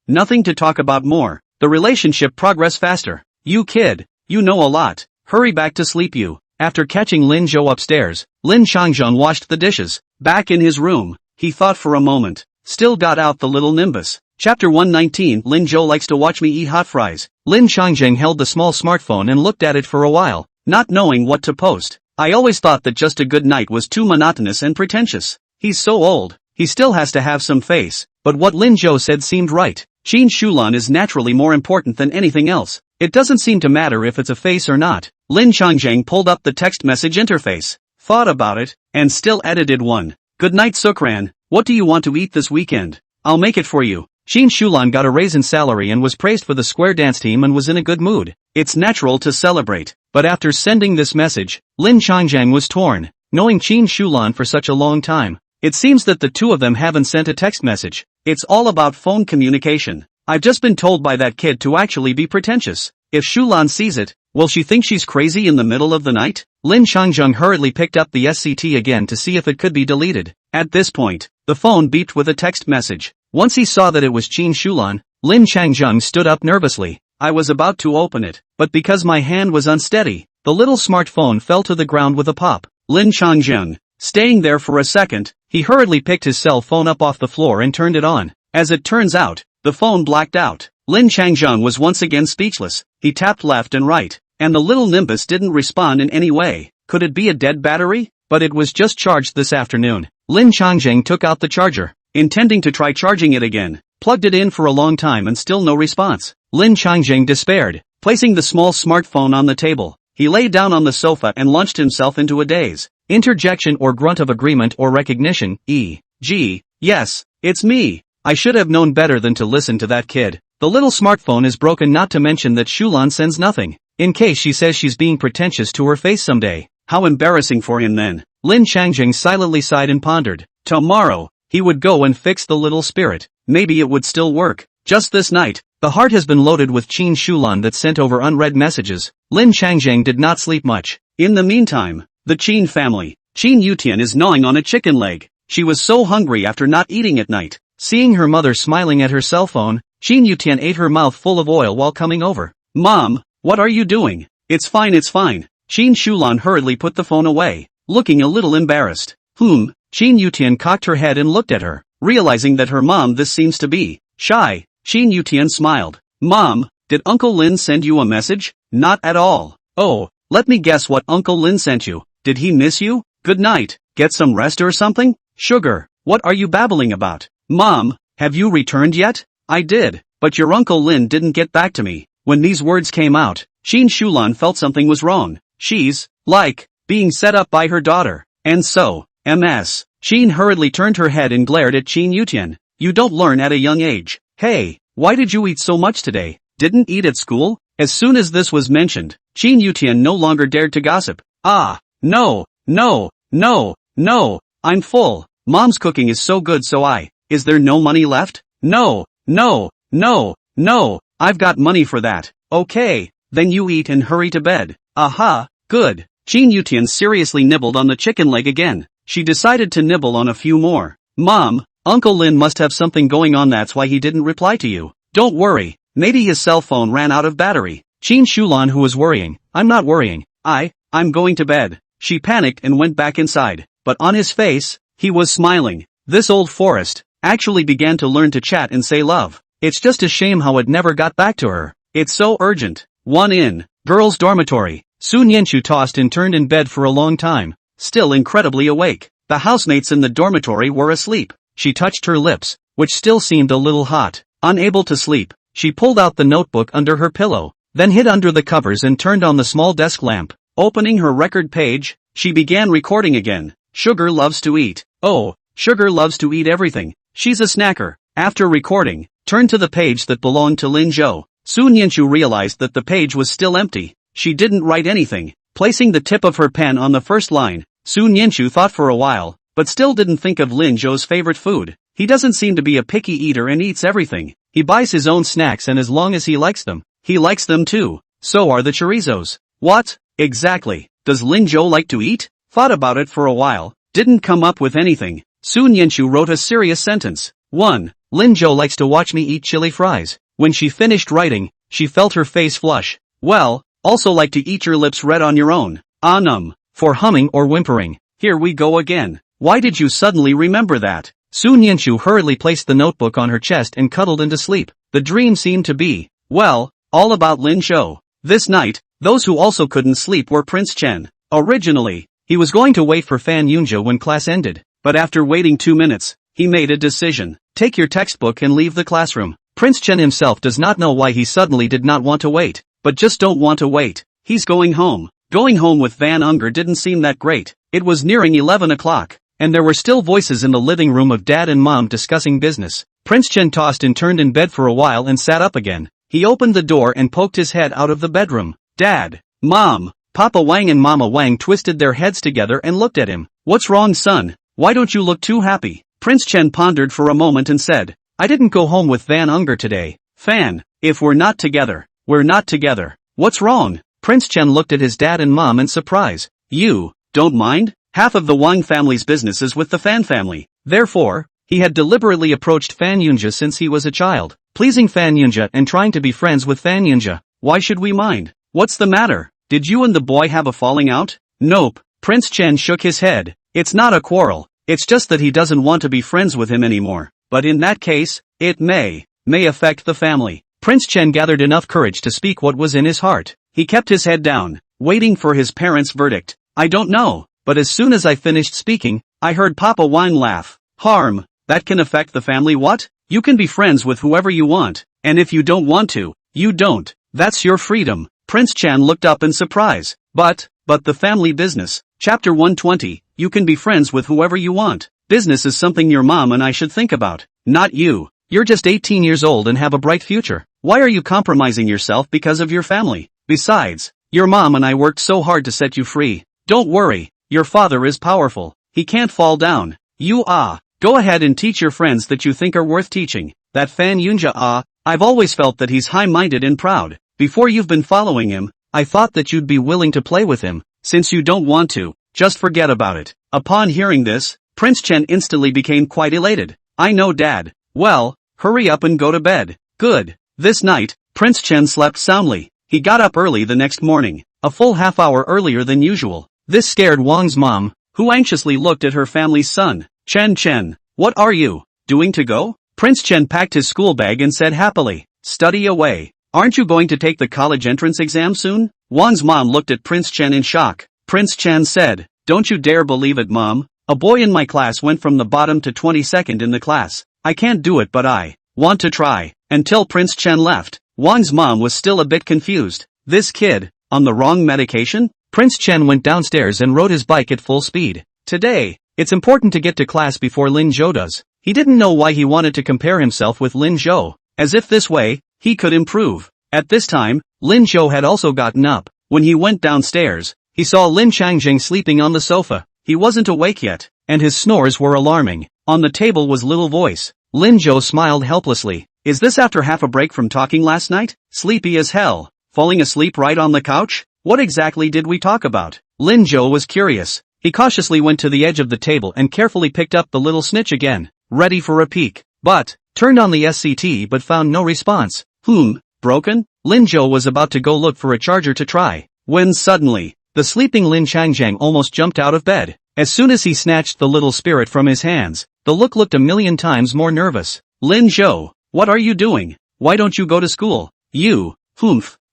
Nothing to talk about more. The relationship progress faster. You kid, you know a lot. Hurry back to sleep you. After catching Lin Zhou upstairs, Lin Changzheng washed the dishes. Back in his room, he thought for a moment. Still got out the little nimbus. Chapter 119 Lin Zhou likes to watch me eat hot fries. Lin Changzheng held the small smartphone and looked at it for a while, not knowing what to post. I always thought that just a good night was too monotonous and pretentious. He's so old, he still has to have some face. But what Lin Zhou said seemed right. Qin Shulan is naturally more important than anything else. It doesn't seem to matter if it's a face or not. Lin Changjang pulled up the text message interface, thought about it, and still edited one. Good night Sukran, what do you want to eat this weekend? I'll make it for you. Shin Shulan got a raise in salary and was praised for the square dance team and was in a good mood. It's natural to celebrate. But after sending this message, Lin Changjang was torn. Knowing Shin Shulan for such a long time, it seems that the two of them haven't sent a text message. It's all about phone communication. I've just been told by that kid to actually be pretentious. If Shulan sees it, will she think she's crazy in the middle of the night? Lin Changjang hurriedly picked up the SCT again to see if it could be deleted. At this point, the phone beeped with a text message. Once he saw that it was Shin Shulan, Lin Changjang stood up nervously. I was about to open it, but because my hand was unsteady, the little smartphone fell to the ground with a pop. Lin Changjang, staying there for a second, he hurriedly picked his cell phone up off the floor and turned it on. As it turns out, the phone blacked out. Lin Changjang was once again speechless. He tapped left and right, and the little Nimbus didn't respond in any way. Could it be a dead battery? But it was just charged this afternoon. Lin Changjang took out the charger, intending to try charging it again. Plugged it in for a long time and still no response. Lin Changjang despaired. Placing the small smartphone on the table, he lay down on the sofa and launched himself into a daze. Interjection or grunt of agreement or recognition, e.g., yes, it's me. I should have known better than to listen to that kid. The little smartphone is broken, not to mention that Shulan sends nothing. In case she says she's being pretentious to her face someday. How embarrassing for him then. Lin Changjang silently sighed and pondered. Tomorrow, he would go and fix the little spirit. Maybe it would still work. Just this night, the heart has been loaded with Shin Shulan that sent over unread messages. Lin Changjang did not sleep much. In the meantime, the Chin family, Chin Yutian is gnawing on a chicken leg. She was so hungry after not eating at night. Seeing her mother smiling at her cell phone, Chin Yutian ate her mouth full of oil while coming over. Mom, what are you doing? It's fine, it's fine. Chin Shulan hurriedly put the phone away, looking a little embarrassed. Chin Yutian cocked her head and looked at her, realizing that her mom this seems to be shy. Chin Yutian smiled. Mom, did Uncle Lin send you a message? Not at all. Oh, let me guess what Uncle Lin sent you. Did he miss you? Good night. Get some rest or something? Sugar, what are you babbling about? Mom, have you returned yet? I did, but your Uncle Lin didn't get back to me. When these words came out, Shin Shulan felt something was wrong. She's, like, being set up by her daughter. And so, Ms. Shin hurriedly turned her head and glared at Chin Yutian. You don't learn at a young age. Hey, why did you eat so much today? Didn't eat at school? As soon as this was mentioned, Chin Yutian no longer dared to gossip. No, I'm full. Mom's cooking is so good is there no money left? No, I've got money for that. Okay, then you eat and hurry to bed. Aha, good. Chin Yutian seriously nibbled on the chicken leg again. She decided to nibble on a few more. Mom, Uncle Lin must have something going on, that's why he didn't reply to you. Don't worry, maybe his cell phone ran out of battery. Chin Shulan, who was worrying, I'm not worrying. I'm going to bed. She panicked and went back inside, but on his face, he was smiling. This old forest actually began to learn to chat and say love. It's just a shame how it never got back to her. It's so urgent. One in girls' dormitory. Sun Yenshu tossed and turned in bed for a long time, still incredibly awake. The housemates in the dormitory were asleep. She touched her lips, which still seemed a little hot. Unable to sleep, she pulled out the notebook under her pillow, then hid under the covers and turned on the small desk lamp. Opening her record page, she began recording again. Sugar loves to eat. Oh, Sugar loves to eat everything. She's a snacker. After recording, turned to the page that belonged to Lin Zhou. Sun Yenshu realized that the page was still empty. She didn't write anything. Placing the tip of her pen on the first line, Sun Yenshu thought for a while, but still didn't think of Lin Zhou's favorite food. He doesn't seem to be a picky eater and eats everything. He buys his own snacks, and as long as he likes them too. So are the chorizos. What, exactly, does Lin Zhou like to eat? Thought about it for a while, didn't come up with anything. Sun Yenshu wrote a serious sentence. 1. Lin Zhou likes to watch me eat chili fries. When she finished writing, she felt her face flush. Well, also like to eat your lips red on your own. For humming or whimpering. Here we go again. Why did you suddenly remember that? Sun Yenshu hurriedly placed the notebook on her chest and cuddled into sleep. The dream seemed to be, well, all about Lin Zhou. This night, those who also couldn't sleep were Prince Chen. Originally, he was going to wait for Fan Yunja when class ended, but after waiting 2 minutes, he made a decision. Take your textbook and leave the classroom. Prince Chen himself does not know why he suddenly did not want to wait. but just don't want to wait. He's going home. Going home with Van Unger didn't seem that great. It was nearing 11 o'clock, and there were still voices in the living room of Dad and Mom discussing business. Prince Chen tossed and turned in bed for a while and sat up again. He opened the door and poked his head out of the bedroom. Dad, Mom, Papa Wang and Mama Wang twisted their heads together and looked at him. What's wrong, son? Why don't you look too happy? Prince Chen pondered for a moment and said, I didn't go home with Van Unger today. Fan, if we're not together, we're not together. What's wrong? Prince Chen looked at his dad and mom in surprise. You don't mind? Half of the Wang family's business is with the Fan family. Therefore, he had deliberately approached Fan Yunjia since he was a child, pleasing Fan Yunjia and trying to be friends with Fan Yunjia. Why should we mind? What's the matter? Did you and the boy have a falling out? Nope. Prince Chen shook his head. It's not a quarrel. It's just that he doesn't want to be friends with him anymore. But in that case, it may affect the family. Prince Chen gathered enough courage to speak what was in his heart. He kept his head down, waiting for his parents' verdict. I don't know, but as soon as I finished speaking, I heard Papa Wang laugh. Harm, that can affect the family what? You can be friends with whoever you want, and if you don't want to, you don't. That's your freedom. Prince Chen looked up in surprise. But the family business. Chapter 120, you can be friends with whoever you want. Business is something your mom and I should think about. Not you. You're just 18 years old and have a bright future. Why are you compromising yourself because of your family? Besides, your mom and I worked so hard to set you free. Don't worry, your father is powerful. He can't fall down. Go ahead and teach your friends that you think are worth teaching. That Fan Yunjia I've always felt that he's high-minded and proud. Before you've been following him, I thought that you'd be willing to play with him. Since you don't want to, just forget about it. Upon hearing this, Prince Chen instantly became quite elated. I know, Dad. Well, hurry up and go to bed. Good. This night, Prince Chen slept soundly. He got up early the next morning, a full half hour earlier than usual. This scared Wang's mom, who anxiously looked at her family's son. Chen, what are you doing to go? Prince Chen packed his school bag and said happily, study away. Aren't you going to take the college entrance exam soon? Wang's mom looked at Prince Chen in shock. Prince Chen said, don't you dare believe it, Mom. A boy in my class went from the bottom to 22nd in the class. I can't do it, but I want to try. Until Prince Chen left, Wang's mom was still a bit confused. This kid, on the wrong medication? Prince Chen went downstairs and rode his bike at full speed. Today, it's important to get to class before Lin Zhou does. He didn't know why he wanted to compare himself with Lin Zhou, as if this way, he could improve. At this time, Lin Zhou had also gotten up. When he went downstairs, he saw Lin Changjing sleeping on the sofa. He wasn't awake yet, and his snores were alarming. On the table was Little Voice. Lin Zhou smiled helplessly. Is this after half a break from talking last night? Sleepy as hell. Falling asleep right on the couch? What exactly did we talk about? Lin Zhou was curious. He cautiously went to the edge of the table and carefully picked up the little snitch again, ready for a peek. But, turned on the SCT but found no response. Broken? Lin Zhou was about to go look for a charger to try, when suddenly, the sleeping Lin Changjiang almost jumped out of bed. As soon as he snatched the little spirit from his hands, the look looked a million times more nervous. Lin Zhou, what are you doing? Why don't you go to school?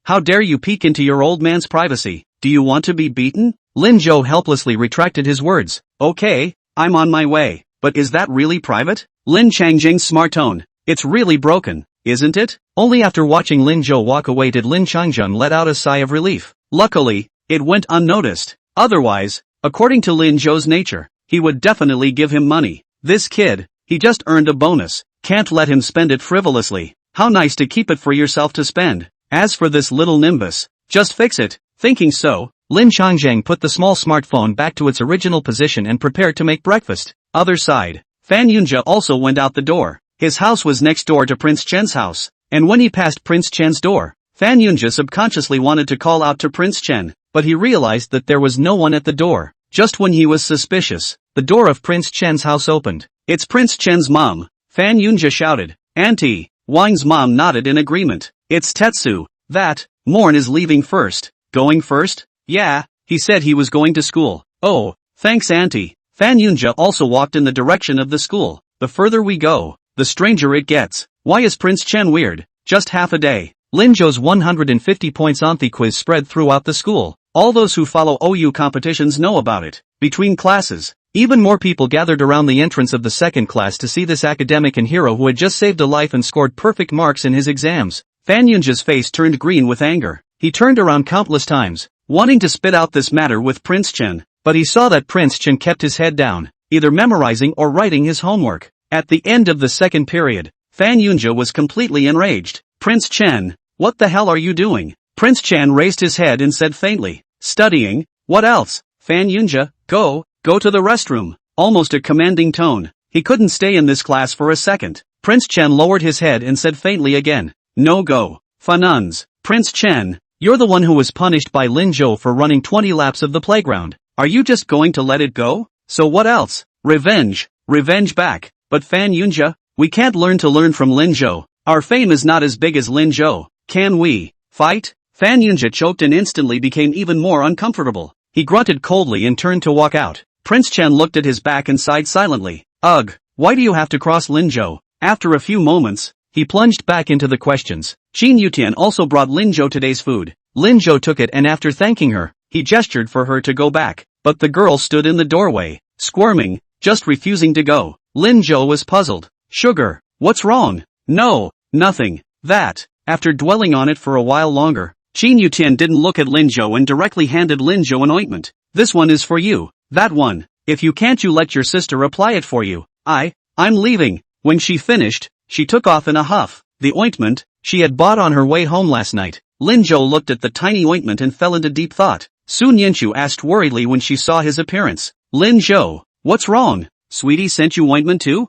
How dare you peek into your old man's privacy? Do you want to be beaten? Lin Zhou helplessly retracted his words. Okay, I'm on my way. But is that really private? Lin Changjing's smart tone. It's really broken, isn't it? Only after watching Lin Zhou walk away did Lin Changjing let out a sigh of relief. Luckily, it went unnoticed. Otherwise, according to Lin Zhou's nature, he would definitely give him money. This kid, he just earned a bonus. Can't let him spend it frivolously. How nice to keep it for yourself to spend. As for this little nimbus, just fix it. Thinking so, Lin Changjing put the small smartphone back to its original position and prepared to make breakfast. Other side, Fan Yunjia also went out the door. His house was next door to Prince Chen's house, and when he passed Prince Chen's door, Fan Yunjia subconsciously wanted to call out to Prince Chen, but he realized that there was no one at the door. Just when he was suspicious, the door of Prince Chen's house opened. It's Prince Chen's mom, Fan Yunjia shouted. Auntie. Wang's mom nodded in agreement. It's Tetsu. That, Morn is leaving first. Going first? Yeah, he said he was going to school. Oh, thanks Auntie. Fan Yunjia also walked in the direction of the school. The further we go, the stranger it gets. Why is Prince Chen weird? Just half a day. Lin Zhou's 150 points Anthi quiz spread throughout the school. All those who follow OU competitions know about it. Between classes, even more people gathered around the entrance of the second class to see this academic and hero who had just saved a life and scored perfect marks in his exams. Fan Yunjia's face turned green with anger. He turned around countless times, wanting to spit out this matter with Prince Chen, but he saw that Prince Chen kept his head down, either memorizing or writing his homework. At the end of the second period, Fan Yunja was completely enraged. Prince Chen, what the hell are you doing? Prince Chen raised his head and said faintly, studying. What else? Fan Yunja, go to the restroom. Almost a commanding tone. He couldn't stay in this class for a second. Prince Chen lowered his head and said faintly again, no go. Fanuns. Prince Chen, you're the one who was punished by Lin Zhou for running 20 laps of the playground. Are you just going to let it go? So what else? Revenge back. But Fan Yunja, we can't learn from Lin Zhou. Our fame is not as big as Lin Zhou. Can we fight? Fan Yunja choked and instantly became even more uncomfortable. He grunted coldly and turned to walk out. Prince Chen looked at his back and sighed silently. Ugh, why do you have to cross Lin Zhou? After a few moments, he plunged back into the questions. Qin Yutian also brought Lin Zhou today's food. Lin Zhou took it and after thanking her, he gestured for her to go back. But the girl stood in the doorway, squirming, just refusing to go. Lin Zhou was puzzled. Sugar, what's wrong? No, nothing. That. After dwelling on it for a while longer, Qin Yutian didn't look at Lin Zhou and directly handed Lin Zhou an ointment. This one is for you. That one. If you can't, you let your sister apply it for you. I'm leaving. When she finished, she took off in a huff. The ointment, she had bought on her way home last night. Lin Zhou looked at the tiny ointment and fell into deep thought. Sun Yanchu asked worriedly when she saw his appearance. Lin Zhou, what's wrong? Sweetie sent you ointment too?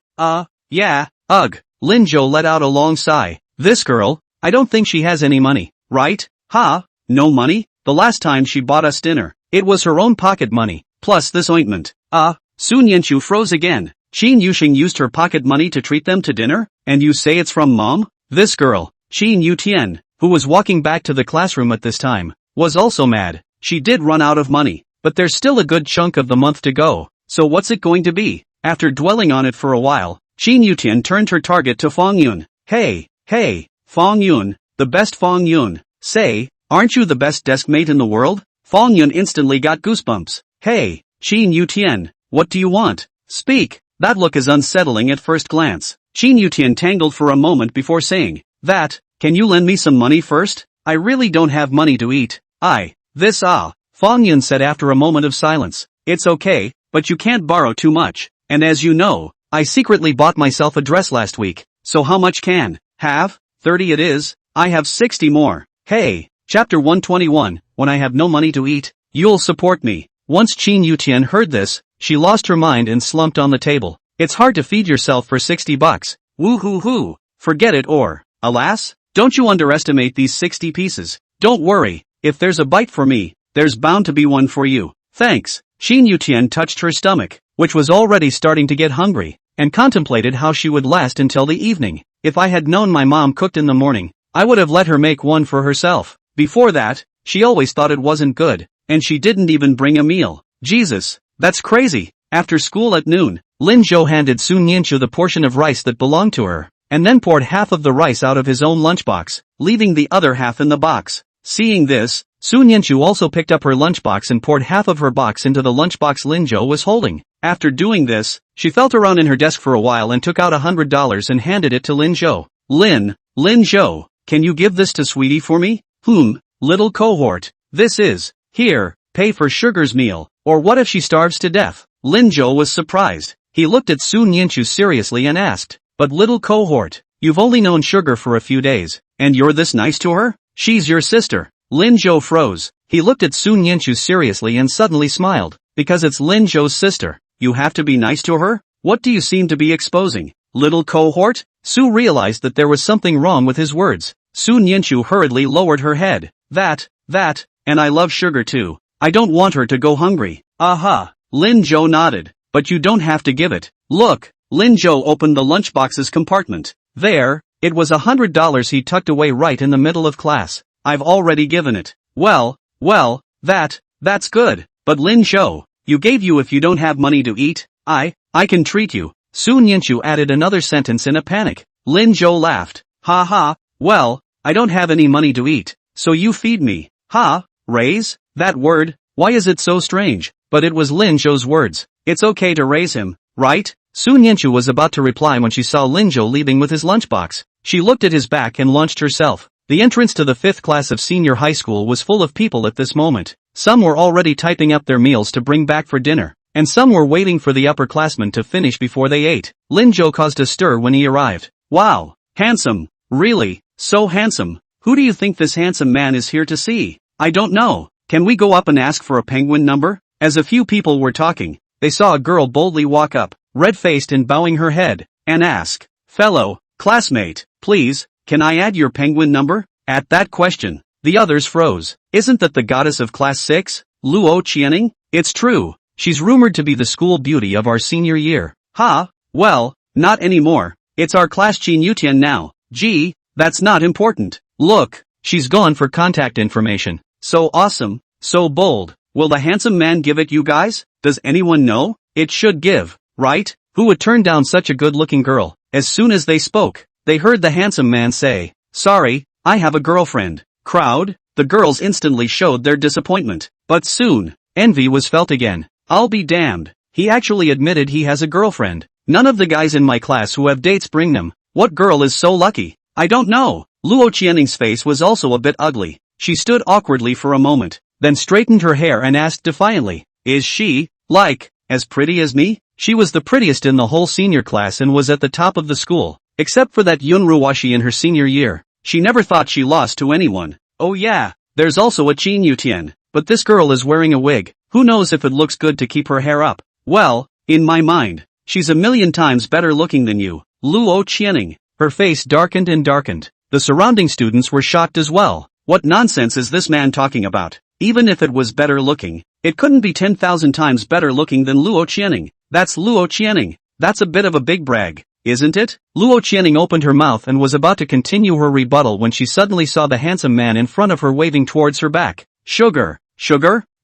Yeah. Ugh. Lin Zhou let out a long sigh. This girl, I don't think she has any money, right? Ha? No money? The last time she bought us dinner, it was her own pocket money, plus this ointment. Sun Yanchu froze again. Qin Yuxing used her pocket money to treat them to dinner? And you say it's from mom? This girl, Qin Yutian, who was walking back to the classroom at this time, was also mad. She did run out of money, but there's still a good chunk of the month to go, so what's it going to be? After dwelling on it for a while, Qin Yutian turned her target to Fong Yun. Hey, Fong Yun, the best Fong Yun. Say, aren't you the best deskmate in the world? Fong Yun instantly got goosebumps. Hey, Qin Yutian, what do you want? Speak. That look is unsettling at first glance. Qin Yutian tangled for a moment before saying, can you lend me some money first? I really don't have money to eat. Fong Yun said after a moment of silence. It's okay, but you can't borrow too much. And as you know, I secretly bought myself a dress last week. So how much can have? 30 it is. I have 60 more. Hey, chapter 121, when I have no money to eat, you'll support me. Once Qin Yutian heard this, she lost her mind and slumped on the table. It's hard to feed yourself for 60 bucks. Woo-hoo-hoo. Forget it or, alas, don't you underestimate these 60 pieces. Don't worry, if there's a bite for me, there's bound to be one for you. Thanks. Qin Yutian touched her stomach, which was already starting to get hungry, and contemplated how she would last until the evening. If I had known my mom cooked in the morning, I would have let her make one for herself. Before that, she always thought it wasn't good, and she didn't even bring a meal. Jesus, that's crazy. After school at noon, Lin Zhou handed Sun Yanchu the portion of rice that belonged to her, and then poured half of the rice out of his own lunchbox, leaving the other half in the box. Seeing this, Sun Yanchu also picked up her lunchbox and poured half of her box into the lunchbox Lin Zhou was holding. After doing this, she felt around in her desk for a while and took out $100 and handed it to Lin Zhou. Lin Zhou, can you give this to Sweetie for me? Little cohort. This is, here, pay for Sugar's meal, or what if she starves to death? Lin Zhou was surprised. He looked at Sun Yanchu seriously and asked, but little cohort, you've only known Sugar for a few days, and you're this nice to her? She's your sister. Lin Zhou froze. He looked at Sun Yanchu seriously and suddenly smiled. Because it's Lin Zhou's sister, you have to be nice to her? What do you seem to be exposing? Little cohort? Su realized that there was something wrong with his words. Sun Yanchu hurriedly lowered her head. And I love Sugar too. I don't want her to go hungry. Aha. Lin Zhou nodded. But you don't have to give it. Look. Lin Zhou opened the lunchbox's compartment. There, it was $100 he tucked away right in the middle of class. I've already given it. Well, that's good. But Lin Zhou, you gave you if you don't have money to eat, I can treat you. Sun Yanchu added another sentence in a panic. Lin Zhou laughed. Ha, well, I don't have any money to eat, so you feed me. Ha, raise? That word, why is it so strange? But it was Lin Zhou's words. It's okay to raise him, right? Sun Yanchu was about to reply when she saw Lin Zhou leaving with his lunchbox. She looked at his back and launched herself. The entrance to the 5th class of senior high school was full of people at this moment. Some were already typing up their meals to bring back for dinner, and some were waiting for the upperclassmen to finish before they ate. Lin Jo caused a stir when he arrived. Wow, handsome, really, so handsome. Who do you think this handsome man is here to see? I don't know. Can we go up and ask for a penguin number? As a few people were talking, they saw a girl boldly walk up, red-faced and bowing her head, and ask, "Fellow classmate, please, can I add your penguin number?" At that question, the others froze. Isn't that the goddess of class 6, Luo Qianing? It's true, she's rumored to be the school beauty of our senior year. Ha, well, not anymore, it's our class Qin Yutian now. Gee, that's not important. Look, she's gone for contact information. So awesome, so bold. Will the handsome man give it you guys? Does anyone know? It should give, right? Who would turn down such a good-looking girl? As soon as they spoke, they heard the handsome man say, "Sorry, I have a girlfriend." Crowd, the girls instantly showed their disappointment. But soon, envy was felt again. I'll be damned. He actually admitted he has a girlfriend. None of the guys in my class who have dates bring them. What girl is so lucky? I don't know. Luo Qianing's face was also a bit ugly. She stood awkwardly for a moment, then straightened her hair and asked defiantly, "Is she, like, as pretty as me?" She was the prettiest in the whole senior class and was at the top of the school, except for that Yunruwashi in her senior year. She never thought she lost to anyone. Oh yeah, there's also a Qin Yutian, but this girl is wearing a wig. Who knows if it looks good to keep her hair up? Well, in my mind, she's a million times better looking than you, Luo Qianing. Her face darkened and darkened. The surrounding students were shocked as well. What nonsense is this man talking about? Even if it was better looking, it couldn't be 10,000 times better looking than Luo Qianing. That's Luo Qianing. That's a bit of a big brag, isn't it? Luo Qianing opened her mouth and was about to continue her rebuttal when she suddenly saw the handsome man in front of her waving towards her back. Sugar,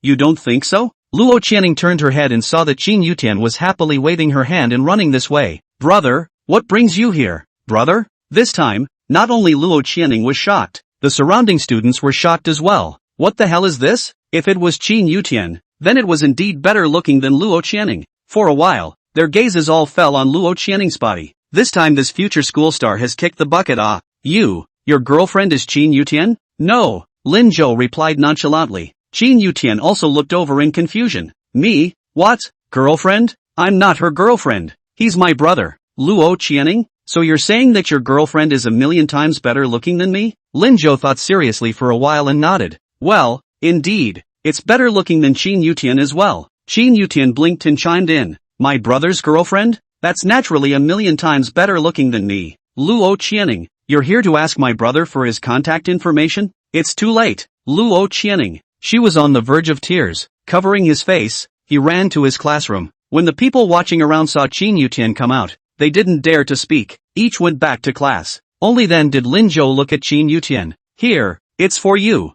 you don't think so? Luo Qianing turned her head and saw that Qin Yutian was happily waving her hand and running this way. Brother, what brings you here? Brother? This time, not only Luo Qianing was shocked, the surrounding students were shocked as well. What the hell is this? If it was Qin Yutian, then it was indeed better looking than Luo Qianing. For a while, their gazes all fell on Luo Qianing's body. This time this future school star has kicked the bucket. Ah, your girlfriend is Qin Yutian? No, Lin Zhou replied nonchalantly. Qin Yutian also looked over in confusion. Me? What? Girlfriend? I'm not her girlfriend. He's my brother. Luo Qianing? So you're saying that your girlfriend is a million times better looking than me? Lin Zhou thought seriously for a while and nodded. Well, indeed, it's better looking than Qin Yutian as well. Qin Yutian blinked and chimed in. My brother's girlfriend? That's naturally a million times better looking than me. Luo Qianing, you're here to ask my brother for his contact information? It's too late. Luo Qianing. She was on the verge of tears. Covering his face, he ran to his classroom. When the people watching around saw Qin Yutian come out, they didn't dare to speak. Each went back to class. Only then did Lin Zhou look at Qin Yutian. Here, it's for you.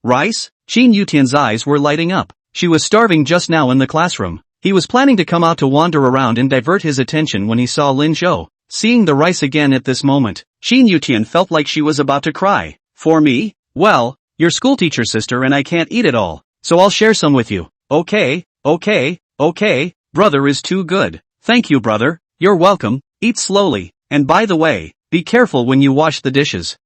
Rice? Qin Yutian's eyes were lighting up. She was starving just now in the classroom. He was planning to come out to wander around and divert his attention when he saw Lin Zhou. Seeing the rice again at this moment, Qin Yutian felt like she was about to cry. For me? Well, you're schoolteacher's sister and I can't eat it all, so I'll share some with you. Okay, brother is too good. Thank you brother, you're welcome, eat slowly, and by the way, be careful when you wash the dishes.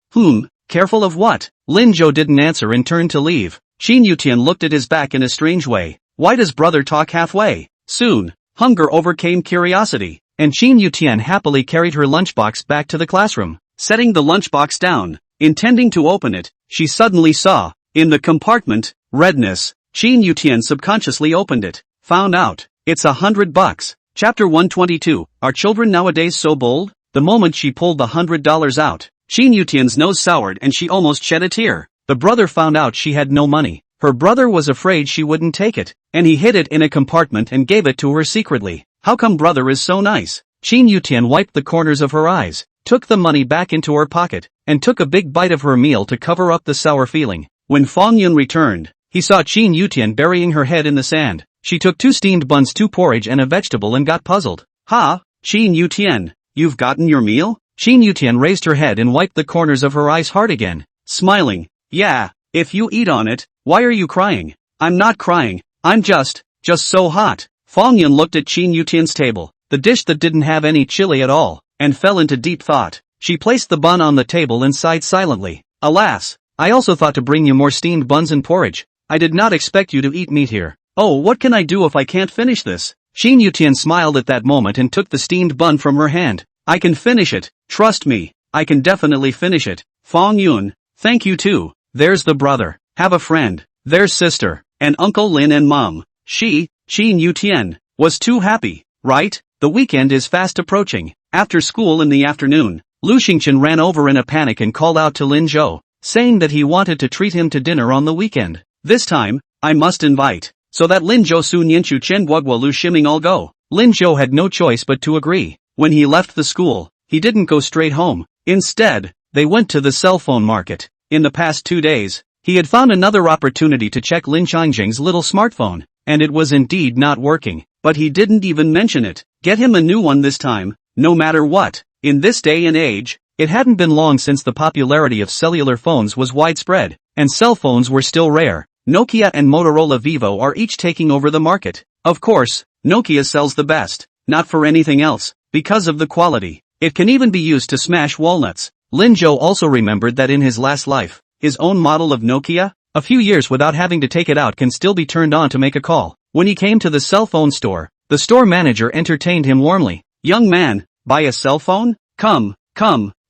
Careful of what? Lin Zhou didn't answer and turned to leave. Qin Yutian looked at his back in a strange way. Why does brother talk halfway? Soon, hunger overcame curiosity, and Qin Yutian happily carried her lunchbox back to the classroom. Setting the lunchbox down, intending to open it, she suddenly saw, in the compartment, redness. Qin Yutian subconsciously opened it. Found out, it's $100. Chapter 122, Are children nowadays so bold? The moment she pulled the $100 out, Qin Yutian's nose soured and she almost shed a tear. The brother found out she had no money. Her brother was afraid she wouldn't take it, and he hid it in a compartment and gave it to her secretly. How come brother is so nice? Qin Yutian wiped the corners of her eyes, took the money back into her pocket, and took a big bite of her meal to cover up the sour feeling. When Fong Yun returned, he saw Qin Yutian burying her head in the sand. She took 2 steamed buns, 2 porridge and a vegetable and got puzzled. Ha, Qin Yutian, you've gotten your meal? Qin Yutian raised her head and wiped the corners of her eyes hard again, smiling. Yeah, if you eat on it, why are you crying? I'm not crying, I'm just so hot. Fong Yun looked at Qin Yutian's table, the dish that didn't have any chili at all, and fell into deep thought. She placed the bun on the table and sighed silently. Alas, I also thought to bring you more steamed buns and porridge. I did not expect you to eat meat here. Oh, what can I do if I can't finish this? Shin Yutian smiled at that moment and took the steamed bun from her hand. I can finish it, trust me, I can definitely finish it. Fong Yun, thank you too. There's the brother, have a friend, there's sister, and Uncle Lin and Mom. Shin Yutian, was too happy, right? The weekend is fast approaching. After school in the afternoon, Lu Xingchen ran over in a panic and called out to Lin Zhou, saying that he wanted to treat him to dinner on the weekend. This time, I must invite. So that Lin Zhou Su Nianchu Chen Guogua Lu Shiming all go. Lin Zhou had no choice but to agree. When he left the school, he didn't go straight home. Instead, they went to the cell phone market. In the past 2 days, he had found another opportunity to check Lin Changjing's little smartphone, and it was indeed not working. But he didn't even mention it. Get him a new one this time, no matter what. In this day and age, it hadn't been long since the popularity of cellular phones was widespread, and cell phones were still rare. Nokia and Motorola Vivo are each taking over the market. Of course, Nokia sells the best, not for anything else, because of the quality. It can even be used to smash walnuts. Lin Zhou also remembered that in his last life, his own model of Nokia, a few years without having to take it out, can still be turned on to make a call. When he came to the cell phone store, the store manager entertained him warmly. Young man, buy a cell phone? Come,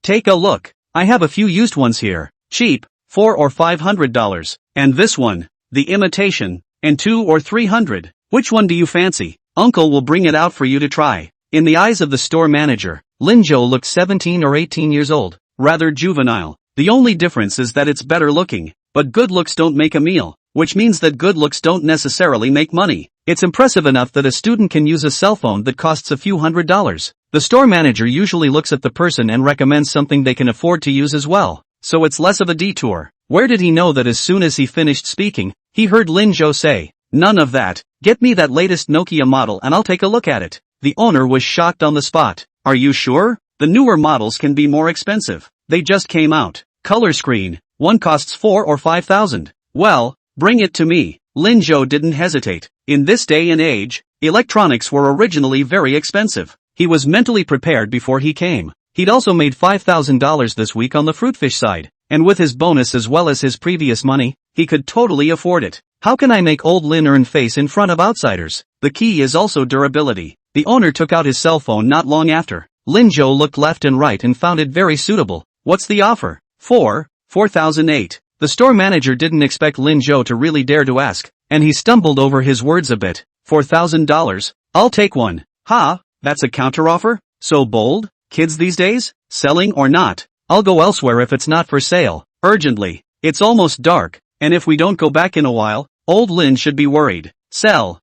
take a look. I have a few used ones here. Cheap, $400 or $500. And this one, the imitation, and $200 or $300. Which one do you fancy? Uncle will bring it out for you to try. In the eyes of the store manager, Lin Zhou looked 17 or 18 years old, rather juvenile. The only difference is that it's better looking, but good looks don't make a meal, which means that good looks don't necessarily make money. It's impressive enough that a student can use a cell phone that costs a few $100s. The store manager usually looks at the person and recommends something they can afford to use as well, so it's less of a detour. Where did he know that as soon as he finished speaking, he heard Lin Zhou say, "None of that, get me that latest Nokia model and I'll take a look at it." The owner was shocked on the spot. Are you sure? The newer models can be more expensive. They just came out. Color screen, one costs 4 or 5,000. Well, bring it to me. Lin Zhou didn't hesitate. In this day and age, electronics were originally very expensive. He was mentally prepared before he came. He'd also made $5,000 this week on the fruitfish side, and with his bonus as well as his previous money, he could totally afford it. How can I make old Lin earn face in front of outsiders? The key is also durability. The owner took out his cell phone not long after. Lin Zhou looked left and right and found it very suitable. What's the offer? 4,008. The store manager didn't expect Lin Zhou to really dare to ask, and he stumbled over his words a bit. $4,000? I'll take one. Ha, that's a counteroffer? So bold? Kids these days? Selling or not? I'll go elsewhere if it's not for sale. Urgently. It's almost dark, and if we don't go back in a while, old Lin should be worried. Sell.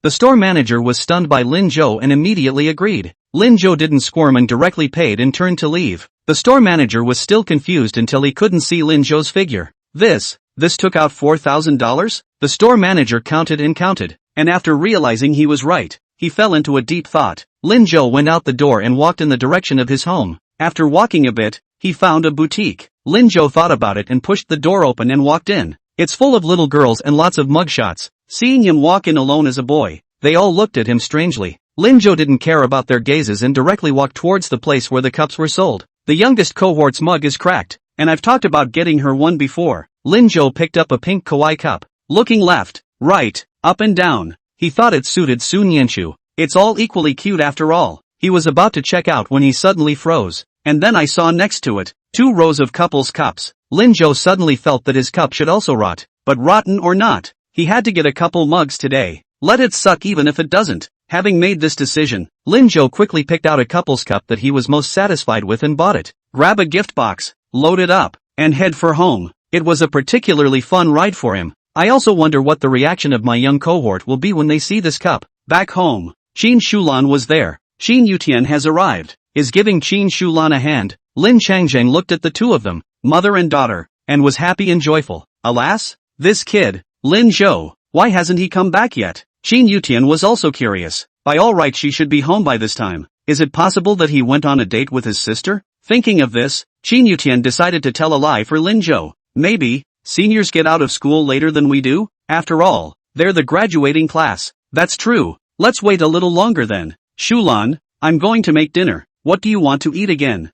The store manager was stunned by Lin Zhou and immediately agreed. Lin Zhou didn't squirm and directly paid and turned to leave. The store manager was still confused until he couldn't see Lin Zhou's figure. This took out $4,000? The store manager counted, and after realizing he was right, he fell into a deep thought. Lin Zhou went out the door and walked in the direction of his home. After walking a bit, he found a boutique. Lin Zhou thought about it and pushed the door open and walked in. It's full of little girls and lots of mugshots. Seeing him walk in alone as a boy, they all looked at him strangely. Lin Zhou didn't care about their gazes and directly walked towards the place where the cups were sold. The youngest cohort's mug is cracked, and I've talked about getting her one before. Lin Zhou picked up a pink kawaii cup. Looking left, right, up and down, he thought it suited Su Nianchu. It's all equally cute after all. He was about to check out when he suddenly froze, and then I saw next to it 2 rows of couples' cups. Lin Zhou suddenly felt that his cup should also rot, but rotten or not, he had to get a couple mugs today. Let it suck even if it doesn't. Having made this decision, Lin Zhou quickly picked out a couple's cup that he was most satisfied with and bought it. Grab a gift box, load it up, and head for home. It was a particularly fun ride for him. I also wonder what the reaction of my young cohort will be when they see this cup. Back home, Qin Shulan was there. Qin Yutian has arrived, is giving Qin Shulan a hand. Lin Changjing looked at the two of them, mother and daughter, and was happy and joyful. Alas, this kid, Lin Zhou, why hasn't he come back yet? Qin Yutian was also curious. By all rights she should be home by this time. Is it possible that he went on a date with his sister? Thinking of this, Qin Yutian decided to tell a lie for Lin Zhou. Maybe, seniors get out of school later than we do? After all, they're the graduating class. That's true. Let's wait a little longer then. Shulan, I'm going to make dinner. What do you want to eat again?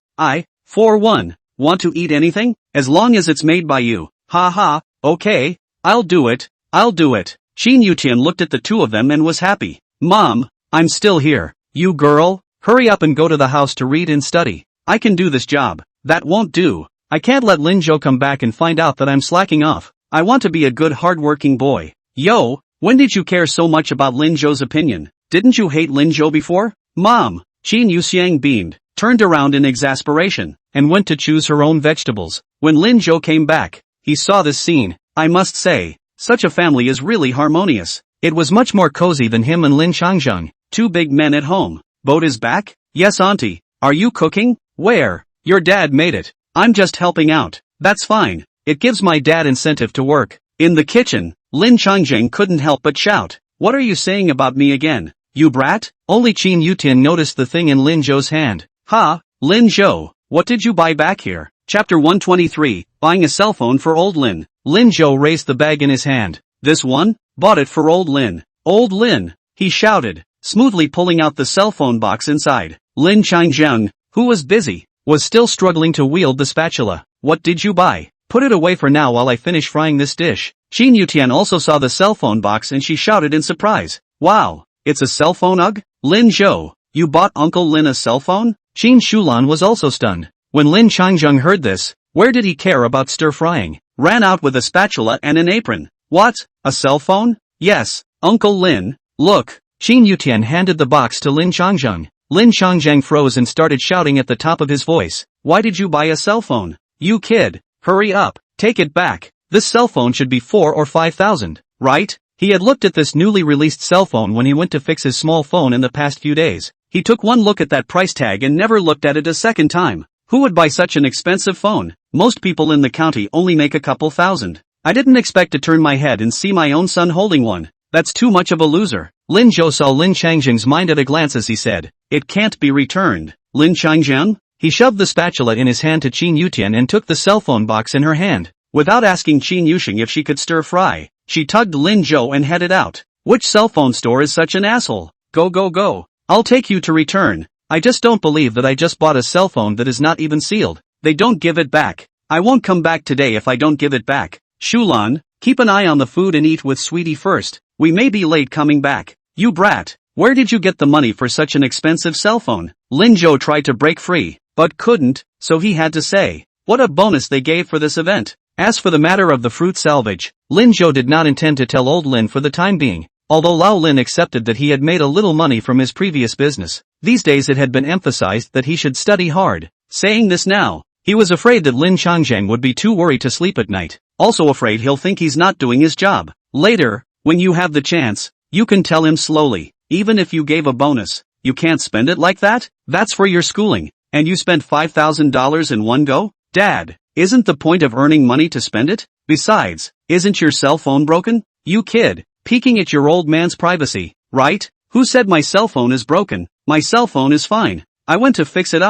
For one, Want to eat anything? As long as it's made by you. Ha ha, okay, I'll do it. Shin Yutian looked at the two of them and was happy. Mom, I'm still here. You girl, hurry up and go to the house to read and study. I can do this job. That won't do. I can't let Linjo come back and find out that I'm slacking off. I want to be a good hardworking boy. Yo, when did you care so much about Linjo's opinion? Didn't you hate Linjo before? Mom, Shin Yuxiang beamed, turned around in exasperation, and went to choose her own vegetables. When Linjo came back, he saw this scene. I must say, such a family is really harmonious. It was much more cozy than him and Lin Changjung, two big men at home. Boat is back? Yes auntie. Are you cooking? Where? Your dad made it. I'm just helping out. That's fine. It gives my dad incentive to work. In the kitchen, Lin Changjung couldn't help but shout. What are you saying about me again? You brat? Only Qin Yutian noticed the thing in Lin Zhou's hand. Ha, Lin Zhou, what did you buy back here? Chapter 123, buying a cell phone for old Lin. Lin Zhou raised the bag in his hand. This one? Bought it for old Lin. Old Lin, he shouted, smoothly pulling out the cell phone box inside. Lin Changjung, who was busy, was still struggling to wield the spatula. What did you buy? Put it away for now while I finish frying this dish. Qin Yutian also saw the cell phone box and she shouted in surprise. Wow, it's a cell phone ugh? Lin Zhou, you bought Uncle Lin a cell phone? Qin Shulan was also stunned. When Lin Changjung heard this, where did he care about stir-frying? Ran out with a spatula and an apron. What? A cell phone? Yes, Uncle Lin. Look. Qin Yutian handed the box to Lin Changjung. Lin Changjung froze and started shouting at the top of his voice. Why did you buy a cell phone? You kid. Hurry up. Take it back. This cell phone should be 4,000 or 5,000, right? He had looked at this newly released cell phone when he went to fix his small phone in the past few days. He took one look at that price tag and never looked at it a second time. Who would buy such an expensive phone? Most people in the county only make a couple thousand. I didn't expect to turn my head and see my own son holding one. That's too much of a loser. Lin Zhou saw Lin Changjung's mind at a glance as he said, it can't be returned. Lin Changjung? He shoved the spatula in his hand to Qin Yutian and took the cell phone box in her hand. Without asking Qin Yushing if she could stir fry, she tugged Lin Zhou and headed out. Which cell phone store is such an asshole? Go go go. I'll take you to return. I just don't believe that I just bought a cell phone that is not even sealed. They don't give it back. I won't come back today if I don't give it back. Shulan, keep an eye on the food and eat with sweetie first. We may be late coming back. You brat, where did you get the money for such an expensive cell phone? Lin Zhou tried to break free, but couldn't, so he had to say, what a bonus they gave for this event. As for the matter of the fruit salvage, Lin Zhou did not intend to tell old Lin for the time being. Although Lao Lin accepted that he had made a little money from his previous business, these days it had been emphasized that he should study hard. Saying this now, he was afraid that Lin Changjung would be too worried to sleep at night, also afraid he'll think he's not doing his job. Later, when you have the chance, you can tell him slowly, even if you gave a bonus, you can't spend it like that? That's for your schooling, and you spent $5,000 in one go? Dad, isn't the point of earning money to spend it? Besides, isn't your cell phone broken? You kid. Peeking at your old man's privacy, right? Who said my cell phone is broken? My cell phone is fine. I went to fix it.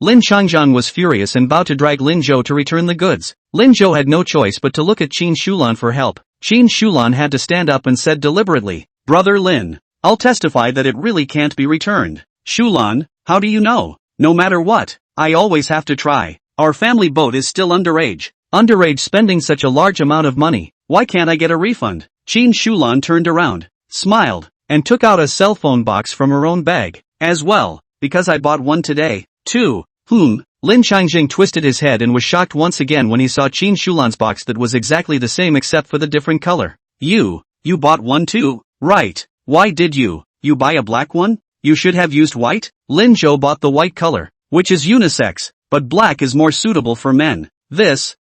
Lin Changjung was furious and vowed to drag Lin Zhou to return the goods. Lin Zhou had no choice but to look at Qin Shulan for help. Qin Shulan had to stand up and said deliberately, Brother Lin, I'll testify that it really can't be returned. Shulan, how do you know? No matter what, I always have to try. Our family boat is still underage. Underage spending such a large amount of money. Why can't I get a refund? Qin Shulan turned around, smiled, and took out a cell phone box from her own bag. As well, because I bought one today, too. Lin Changjung twisted his head and was shocked once again when he saw Qin Shulan's box that was exactly the same except for the different color. You bought one too? Right. Why did you buy a black one? You should have used white? Lin Zhou bought the white color, which is unisex, but black is more suitable for men. This,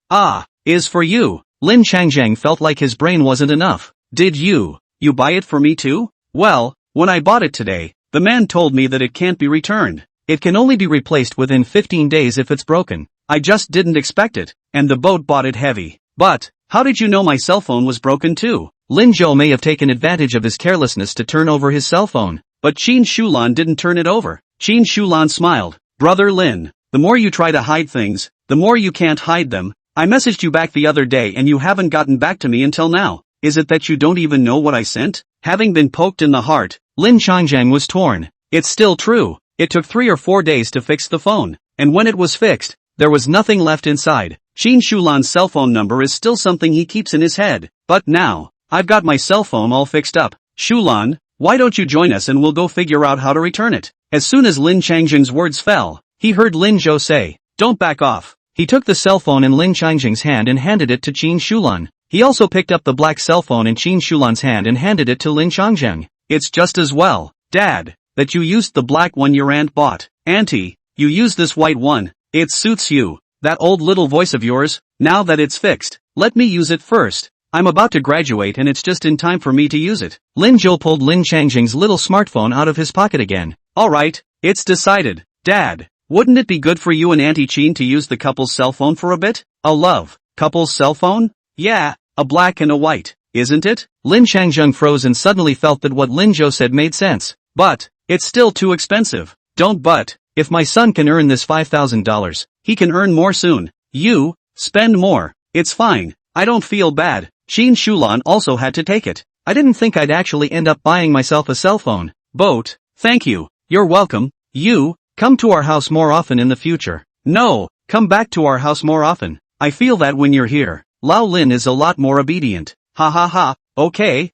is for you. Lin Changjung felt like his brain wasn't enough. Did you buy it for me too? Well, when I bought it today, the man told me that it can't be returned. It can only be replaced within 15 days if it's broken. I just didn't expect it, and the boat bought it heavy. But, how did you know my cell phone was broken too? Lin Zhou may have taken advantage of his carelessness to turn over his cell phone, but Qin Shulan didn't turn it over. Qin Shulan smiled. Brother Lin, the more you try to hide things, the more you can't hide them. I messaged you back the other day and you haven't gotten back to me until now. Is it that you don't even know what I sent? Having been poked in the heart, Lin Changjung was torn. It's still true. It took 3 or 4 days to fix the phone, and when it was fixed, There was nothing left inside. Qin Shulan's cell phone number is still something he keeps in his head. But now, I've got my cell phone all fixed up. Shulan, why don't you join us and we'll go figure out how to return it? As soon as Lin Changjing's words fell, he heard Lin Zhou say, don't back off. He took the cell phone in Lin Changjing's hand and handed it to Qin Shulan. He also picked up the black cell phone in Qin Shulan's hand and handed it to Lin Changjing. It's just as well, Dad, that you used the black one your aunt bought. Auntie, you use this white one. It suits you. That old little voice of yours, now that it's fixed, let me use it first. I'm about to graduate and it's just in time for me to use it. Lin Zhou pulled Lin Changjing's little smartphone out of his pocket again. Alright, it's decided. Dad, wouldn't it be good for you and Auntie Qin to use the couple's cell phone for a bit? A love, couple's cell phone? Yeah, a black and a white, isn't it? Lin Changjing froze and suddenly felt that what Lin Zhou said made sense. But, it's still too expensive. Don't but, if my son can earn this $5,000, he can earn more soon. You, spend more. It's fine, I don't feel bad. Qin Shulan also had to take it. I didn't think I'd actually end up buying myself a cell phone. Boat, thank you, you're welcome. You, come to our house more often in the future. No, come back to our house more often. I feel that when you're here, Lao Lin is a lot more obedient. Ha ha ha, okay,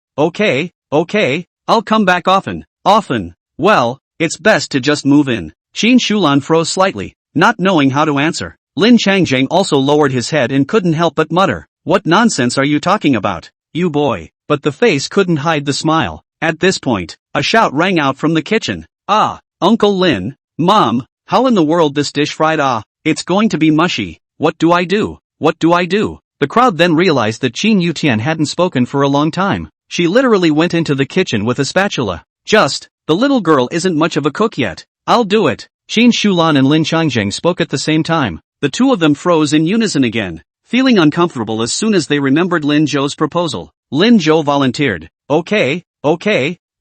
I'll come back often. Often. Well, it's best to just move in. Qin Shulan froze slightly, not knowing how to answer. Lin Changjing also lowered his head and couldn't help but mutter, what nonsense are you talking about, you boy? But the face couldn't hide the smile. At this point, a shout rang out from the kitchen. Ah, Uncle Lin, Mom, how in the world this dish fried? Ah, it's going to be mushy. What do I do? What do I do? The crowd then realized that Qin Yutian hadn't spoken for a long time. She literally went into the kitchen with a spatula. The little girl isn't much of a cook yet. I'll do it. Qin Shulan and Lin Changjing spoke at the same time. The two of them froze in unison again, feeling uncomfortable as soon as they remembered Lin Zhou's proposal. Lin Zhou volunteered. Okay,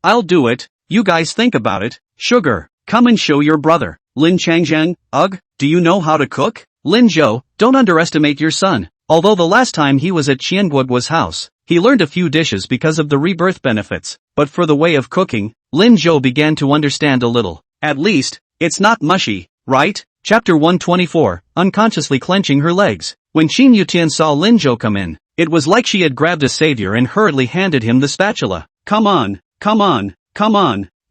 I'll do it. You guys think about it. Sugar, come and show your brother. Lin Changjing, ugh, do you know how to cook? Lin Zhou, don't underestimate your son. Although the last time he was at Qianguoguo's house, he learned a few dishes because of the rebirth benefits, but for the way of cooking, Lin Zhou began to understand a little. At least, it's not mushy, right? Chapter 124, unconsciously clenching her legs. When Qin Yutian saw Lin Zhou come in, it was like she had grabbed a savior and hurriedly handed him the spatula. Come on,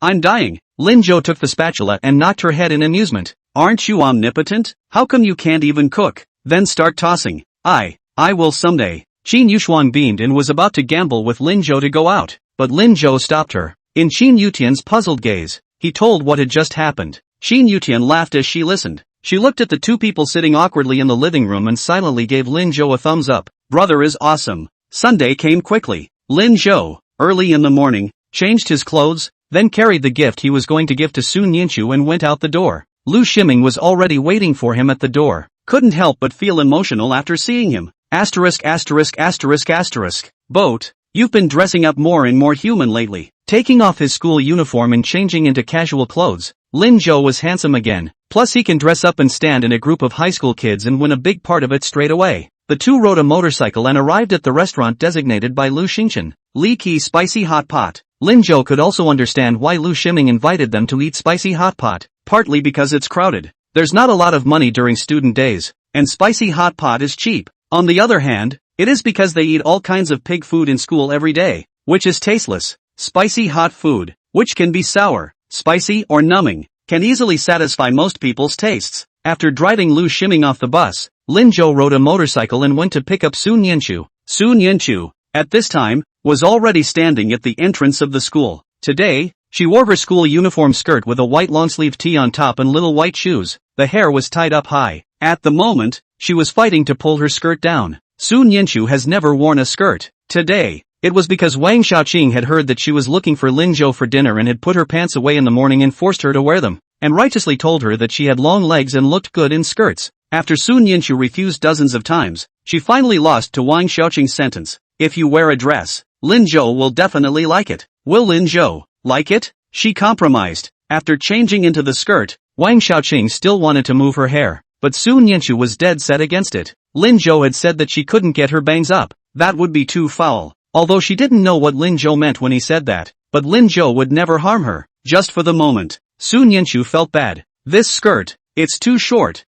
I'm dying. Lin Zhou took the spatula and knocked her head in amusement. Aren't you omnipotent? How come you can't even cook? Then start tossing. I will someday. Qin Yushuang beamed and was about to gamble with Lin Zhou to go out, but Lin Zhou stopped her. In Qin Yutian's puzzled gaze, he told what had just happened. Qin Yutian laughed as she listened. She looked at the two people sitting awkwardly in the living room and silently gave Lin Zhou a thumbs up. Brother is awesome. Sunday came quickly. Lin Zhou, early in the morning, changed his clothes, then carried the gift he was going to give to Sun Yinchu and went out the door. Lu Shiming was already waiting for him at the door. Couldn't help but feel emotional after seeing him. Boat, you've been dressing up more and more human lately. Taking off his school uniform and changing into casual clothes, Lin Zhou was handsome again. Plus he can dress up and stand in a group of high school kids and win a big part of it straight away. The two rode a motorcycle and arrived at the restaurant designated by Lu Xingchen. Li Qi Spicy Hot Pot. Lin Zhou could also understand why Lu Shiming invited them to eat spicy hot pot, partly because it's crowded. There's not a lot of money during student days, and spicy hot pot is cheap. On the other hand, it is because they eat all kinds of pig food in school every day, which is tasteless. Spicy hot food, which can be sour, spicy or numbing, can easily satisfy most people's tastes. After driving Lu Shiming off the bus, Lin Zhou rode a motorcycle and went to pick up Sun Yinchu. Sun Yinchu, at this time, was already standing at the entrance of the school. Today, she wore her school uniform skirt with a white long-sleeved tee on top and little white shoes. The hair was tied up high. At the moment, she was fighting to pull her skirt down. Sun Yinchu has never worn a skirt. Today, it was because Wang Xiaoqing had heard that she was looking for Lin Zhou for dinner and had put her pants away in the morning and forced her to wear them, and righteously told her that she had long legs and looked good in skirts. After Sun Yinchu refused dozens of times, she finally lost to Wang Xiaoqing's sentence. If you wear a dress, Lin Zhou will definitely like it. Will Lin Zhou like it? She compromised. After changing into the skirt, Wang Xiaoqing still wanted to move her hair, but Sun Yinchu was dead set against it. Lin Zhou had said that she couldn't get her bangs up. That would be too foul. Although she didn't know what Lin Zhou meant when he said that, but Lin Zhou would never harm her. Just for the moment, Sun Yinchu felt bad. This skirt, it's too short,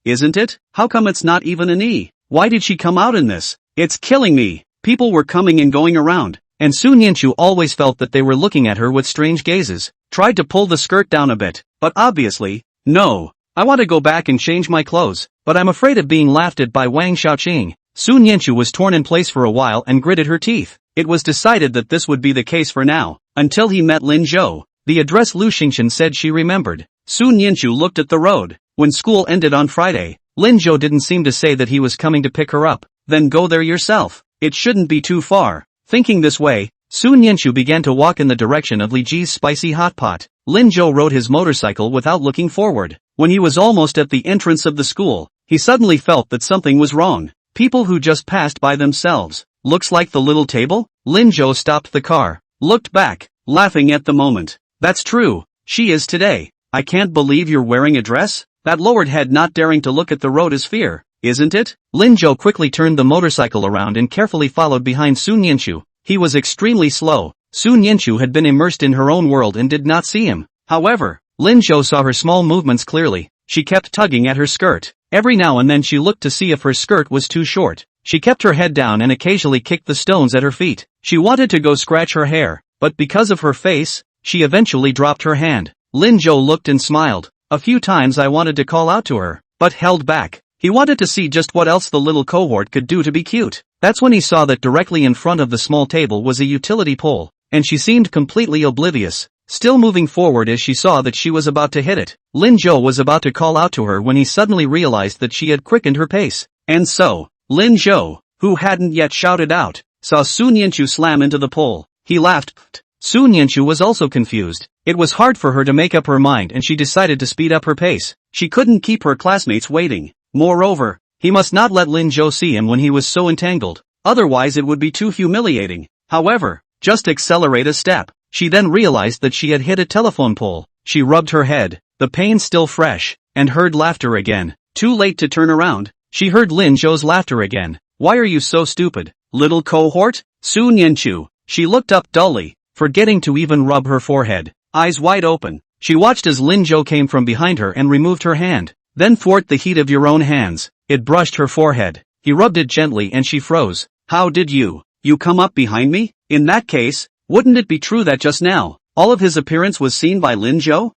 isn't it? How come it's not even an E? Why did she come out in this? It's killing me. People were coming and going around, and Sun Yinchu always felt that they were looking at her with strange gazes. Tried to pull the skirt down a bit, but obviously, no. I want to go back and change my clothes, but I'm afraid of being laughed at by Wang Xiaoqing. Sun Yinchu was torn in place for a while and gritted her teeth. It was decided that this would be the case for now, until he met Lin Zhou. The address Lu Xingxian said she remembered. Sun Yinchu looked at the road. When school ended on Friday, Lin Zhou didn't seem to say that he was coming to pick her up. Then go there yourself. It shouldn't be too far. Thinking this way, Sun Yinchu began to walk in the direction of Li Ji's spicy hot pot. Lin Zhou rode his motorcycle without looking forward. When he was almost at the entrance of the school, he suddenly felt that something was wrong. People who just passed by themselves. Looks like the little table? Lin Zhou stopped the car, looked back, laughing at the moment. That's true, she is today. I can't believe you're wearing a dress? That lowered head not daring to look at the road is fear, isn't it? Lin Zhou quickly turned the motorcycle around and carefully followed behind Sun Yinchu. He was extremely slow. Sun Yinchu had been immersed in her own world and did not see him. However, Lin Zhou saw her small movements clearly. She kept tugging at her skirt. Every now and then she looked to see if her skirt was too short. She kept her head down and occasionally kicked the stones at her feet. She wanted to go scratch her hair, but because of her face, she eventually dropped her hand. Lin Zhou looked and smiled. A few times I wanted to call out to her, but held back. He wanted to see just what else the little cohort could do to be cute. That's when he saw that directly in front of the small table was a utility pole, and she seemed completely oblivious, still moving forward as she saw that she was about to hit it. Lin Zhou was about to call out to her when he suddenly realized that she had quickened her pace. And so, Lin Zhou, who hadn't yet shouted out, saw Sun Yinchu slam into the pole. He laughed. Sun Yinchu was also confused. It was hard for her to make up her mind and she decided to speed up her pace. She couldn't keep her classmates waiting. Moreover, he must not let Lin Zhou see him when he was so entangled. Otherwise it would be too humiliating. However, just accelerate a step. She then realized that she had hit a telephone pole. She rubbed her head, the pain still fresh, and heard laughter again. Too late to turn around. She heard Lin Zhou's laughter again. Why are you so stupid, little cohort? Sun Yinchu. She looked up dully, forgetting to even rub her forehead. Eyes wide open, she watched as Lin Zhou came from behind her and removed her hand. Then thwart the heat of your own hands. It brushed her forehead. He rubbed it gently and she froze. How did you come up behind me? In that case, wouldn't it be true that just now, all of his appearance was seen by Lin Zhou?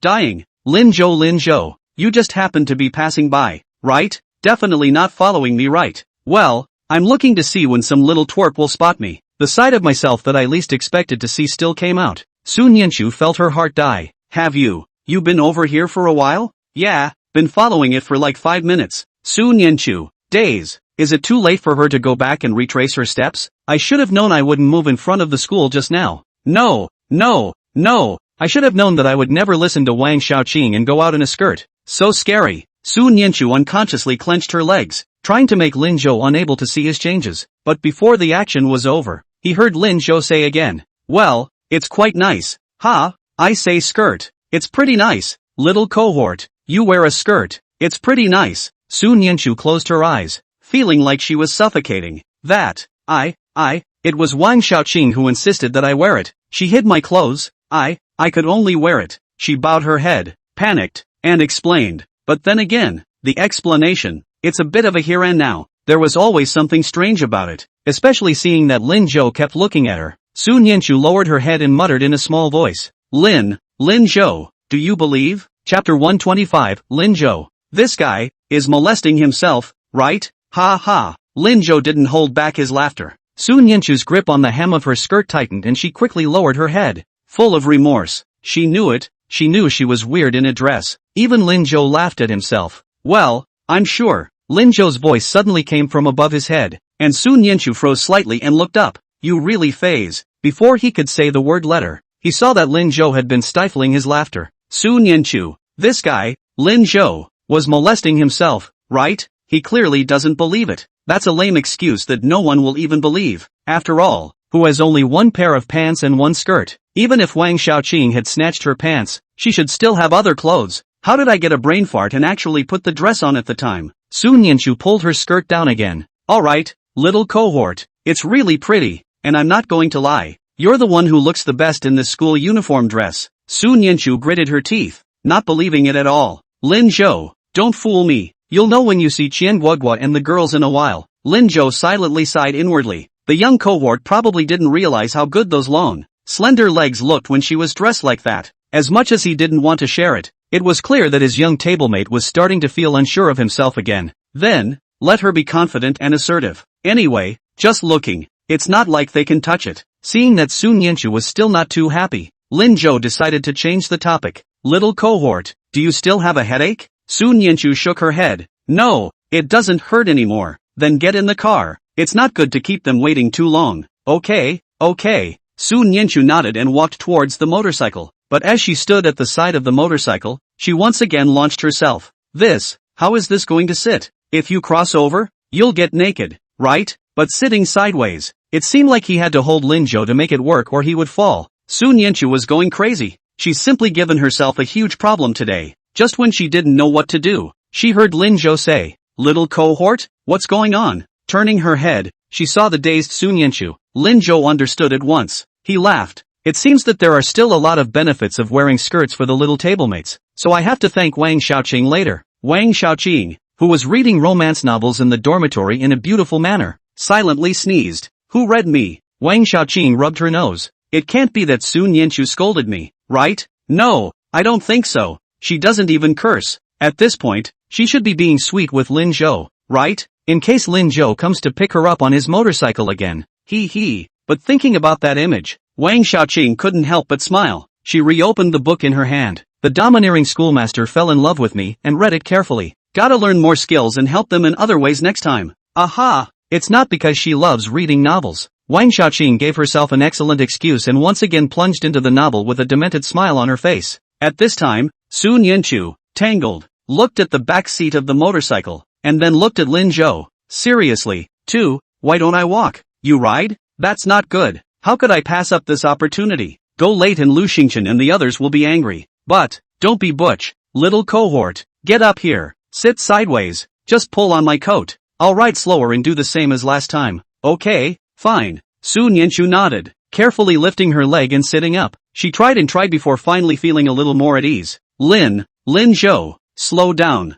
Dying. Lin Zhou, you just happened to be passing by, right? Definitely not following me, right? Well, I'm looking to see when some little twerp will spot me. The side of myself that I least expected to see still came out. Sun Yinchu felt her heart die. Have you been over here for a while? Yeah, been following it for like 5 minutes. Sun Yinchu, days. Is it too late for her to go back and retrace her steps? I should have known I wouldn't move in front of the school just now. No. I should have known that I would never listen to Wang Xiaoqing and go out in a skirt. So scary. Sun Yinchu unconsciously clenched her legs, trying to make Lin Zhou unable to see his changes. But before the action was over, he heard Lin Zhou say again, well, it's quite nice. I say skirt. It's pretty nice. Little cohort, you wear a skirt. It's pretty nice. Sun Yinchu closed her eyes, feeling like she was suffocating. It was Wang Xiaoqing who insisted that I wear it. She hid my clothes. I could only wear it. She bowed her head, panicked, and explained. But then again, the explanation, it's a bit of a here and now. There was always something strange about it, especially seeing that Lin Zhou kept looking at her. Sun Yinchu lowered her head and muttered in a small voice. Lin Zhou, do you believe? Chapter 125, Lin Zhou. This guy is molesting himself, right? Lin Zhou didn't hold back his laughter. Sun Yinchu's grip on the hem of her skirt tightened and she quickly lowered her head, full of remorse. She knew it. She knew she was weird in a dress. Even Lin Zhou laughed at himself. Well, I'm sure. Lin Zhou's voice suddenly came from above his head, and Sun Yinchu froze slightly and looked up. You really phase. Before he could say the word letter, he saw that Lin Zhou had been stifling his laughter. Sun Yinchu, this guy, Lin Zhou, was molesting himself, right? He clearly doesn't believe it. That's a lame excuse that no one will even believe. After all, who has only one pair of pants and one skirt? Even if Wang Xiaoqing had snatched her pants, she should still have other clothes. How did I get a brain fart and actually put the dress on at the time? Sun Yinchu pulled her skirt down again. Alright, little cohort, it's really pretty, and I'm not going to lie. You're the one who looks the best in this school uniform dress. Sun Yinchu gritted her teeth, not believing it at all. Lin Zhou, Don't fool me. You'll know when you see Qianguogua and the girls in a while. Lin Zhou silently sighed inwardly. The young cohort probably didn't realize how good those long, slender legs looked when she was dressed like that. As much as he didn't want to share it, it was clear that his young tablemate was starting to feel unsure of himself again. Then, let her be confident and assertive. Anyway, just looking, it's not like they can touch it. Seeing that Sun Yanchu was still not too happy, Lin Zhou decided to change the topic. Little cohort, do you still have a headache? Sun Yanchu shook her head. No, it doesn't hurt anymore. Then get in the car. It's not good to keep them waiting too long. Okay. Sun Yanchu nodded and walked towards the motorcycle. But as she stood at the side of the motorcycle, she once again launched herself. How is this going to sit? If you cross over, you'll get naked, right? But sitting sideways. It seemed like he had to hold Lin Zhou to make it work or he would fall. Sun Yanchu was going crazy. She's simply given herself a huge problem today. Just when she didn't know what to do, she heard Lin Zhou say, "Little cohort, what's going on?" Turning her head, she saw the dazed Sun Yanchu. Lin Zhou understood at once. He laughed. It seems that there are still a lot of benefits of wearing skirts for the little tablemates, so I have to thank Wang Xiaoqing later. Wang Xiaoqing, who was reading romance novels in the dormitory in a beautiful manner, silently sneezed. Who read me? Wang Xiaoqing rubbed her nose. It can't be that Sun Yanchu scolded me, right? No, I don't think so. She doesn't even curse. At this point, she should be being sweet with Lin Zhou, right? In case Lin Zhou comes to pick her up on his motorcycle again. But thinking about that image, Wang Xiaoqing couldn't help but smile. She reopened the book in her hand. The domineering schoolmaster fell in love with me and read it carefully. Gotta learn more skills and help them in other ways next time. Aha! It's not because she loves reading novels. Wang Xiaoqing gave herself an excellent excuse and once again plunged into the novel with a demented smile on her face. At this time, Sun Yanchu, tangled, looked at the back seat of the motorcycle, and then looked at Lin Zhou. Seriously, too, why don't I walk? You ride? That's not good. How could I pass up this opportunity? Go late and Lu Xingchen and the others will be angry. But, don't be butch. Little cohort, get up here. Sit sideways. Just pull on my coat. I'll ride slower and do the same as last time. Okay, fine. Sun Yanchu nodded, carefully lifting her leg and sitting up. She tried and tried before finally feeling a little more at ease. Lin Zhou, slow down.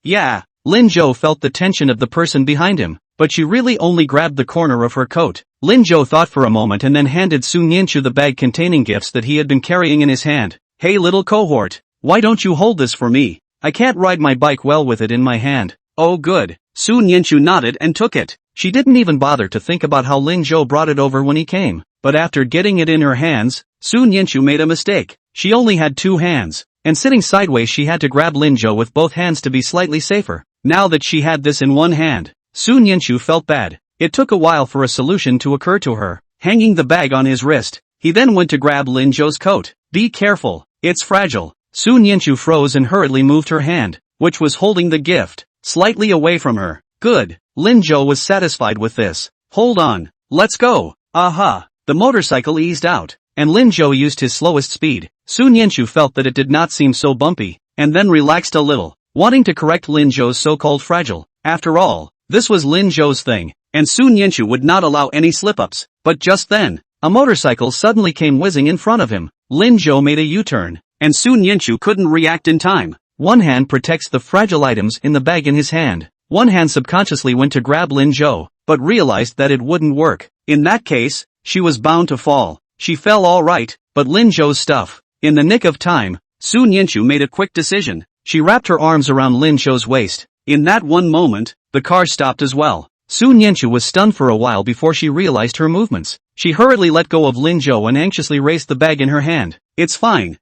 Yeah. Lin Zhou felt the tension of the person behind him, but she really only grabbed the corner of her coat. Lin Zhou thought for a moment and then handed Sun Yanchu the bag containing gifts that he had been carrying in his hand. Hey little cohort, why don't you hold this for me? I can't ride my bike well with it in my hand. Oh good. Sun Yanchu nodded and took it. She didn't even bother to think about how Lin Zhou brought it over when he came. But after getting it in her hands, Sun Yanchu made a mistake. She only had 2 hands, and sitting sideways she had to grab Lin Zhou with both hands to be slightly safer. Now that she had this in one hand, Sun Yanchu felt bad. It took a while for a solution to occur to her. Hanging the bag on his wrist, he then went to grab Lin Zhou's coat. Be careful, it's fragile. Sun Yanchu froze and hurriedly moved her hand, which was holding the gift, slightly away from her. Good. Lin Zhou was satisfied with this. Hold on, let's go. Aha. The motorcycle eased out, and Lin Zhou used his slowest speed. Sun Yanchu felt that it did not seem so bumpy, and then relaxed a little, wanting to correct Lin Zhou's so-called fragile. After all, this was Lin Zhou's thing, and Sun Yanchu would not allow any slip-ups. But just then, a motorcycle suddenly came whizzing in front of him. Lin Zhou made a U-turn, and Sun Yanchu couldn't react in time. One hand protects the fragile items in the bag in his hand. One hand subconsciously went to grab Lin Zhou, but realized that it wouldn't work. In that case, she was bound to fall. She fell all right, but Lin Zhou's stuff. In the nick of time, Sun Yanchu made a quick decision. She wrapped her arms around Lin Zhou's waist. In that one moment, the car stopped as well. Sun Yanchu was stunned for a while before she realized her movements. She hurriedly let go of Lin Zhou and anxiously raised the bag in her hand. It's fine,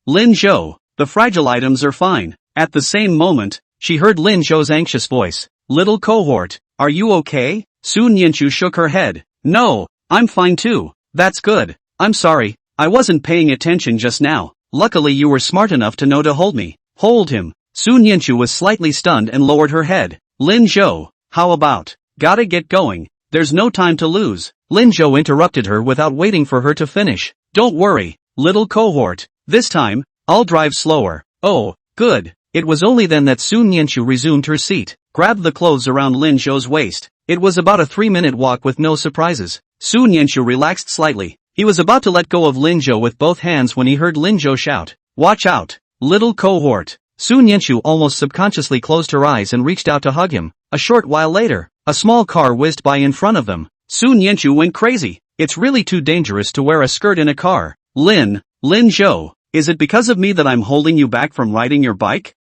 Lin Zhou. The fragile items are fine. At the same moment, she heard Lin Zhou's anxious voice. Little cohort, are you okay? Sun Yanchu shook her head. No, I'm fine too. That's good. I'm sorry, I wasn't paying attention just now. Luckily you were smart enough to know to hold me. Hold him. Sun Yanchu was slightly stunned and lowered her head. Lin Zhou, how about? Gotta get going. There's no time to lose. Lin Zhou interrupted her without waiting for her to finish. Don't worry, little cohort. This time, I'll drive slower. Oh, good. It was only then that Sun Yanchu resumed her seat, grabbed the clothes around Lin Zhou's waist. It was about a 3-minute walk with no surprises. Sun Yanchu relaxed slightly. He was about to let go of Lin Zhou with both hands when he heard Lin Zhou shout. Watch out, little cohort. Sun Yenshu almost subconsciously closed her eyes and reached out to hug him. A short while later, a small car whizzed by in front of them. Sun Yenshu went crazy. It's really too dangerous to wear a skirt in a car. Lin Zhou, is it because of me that I'm holding you back from riding your bike?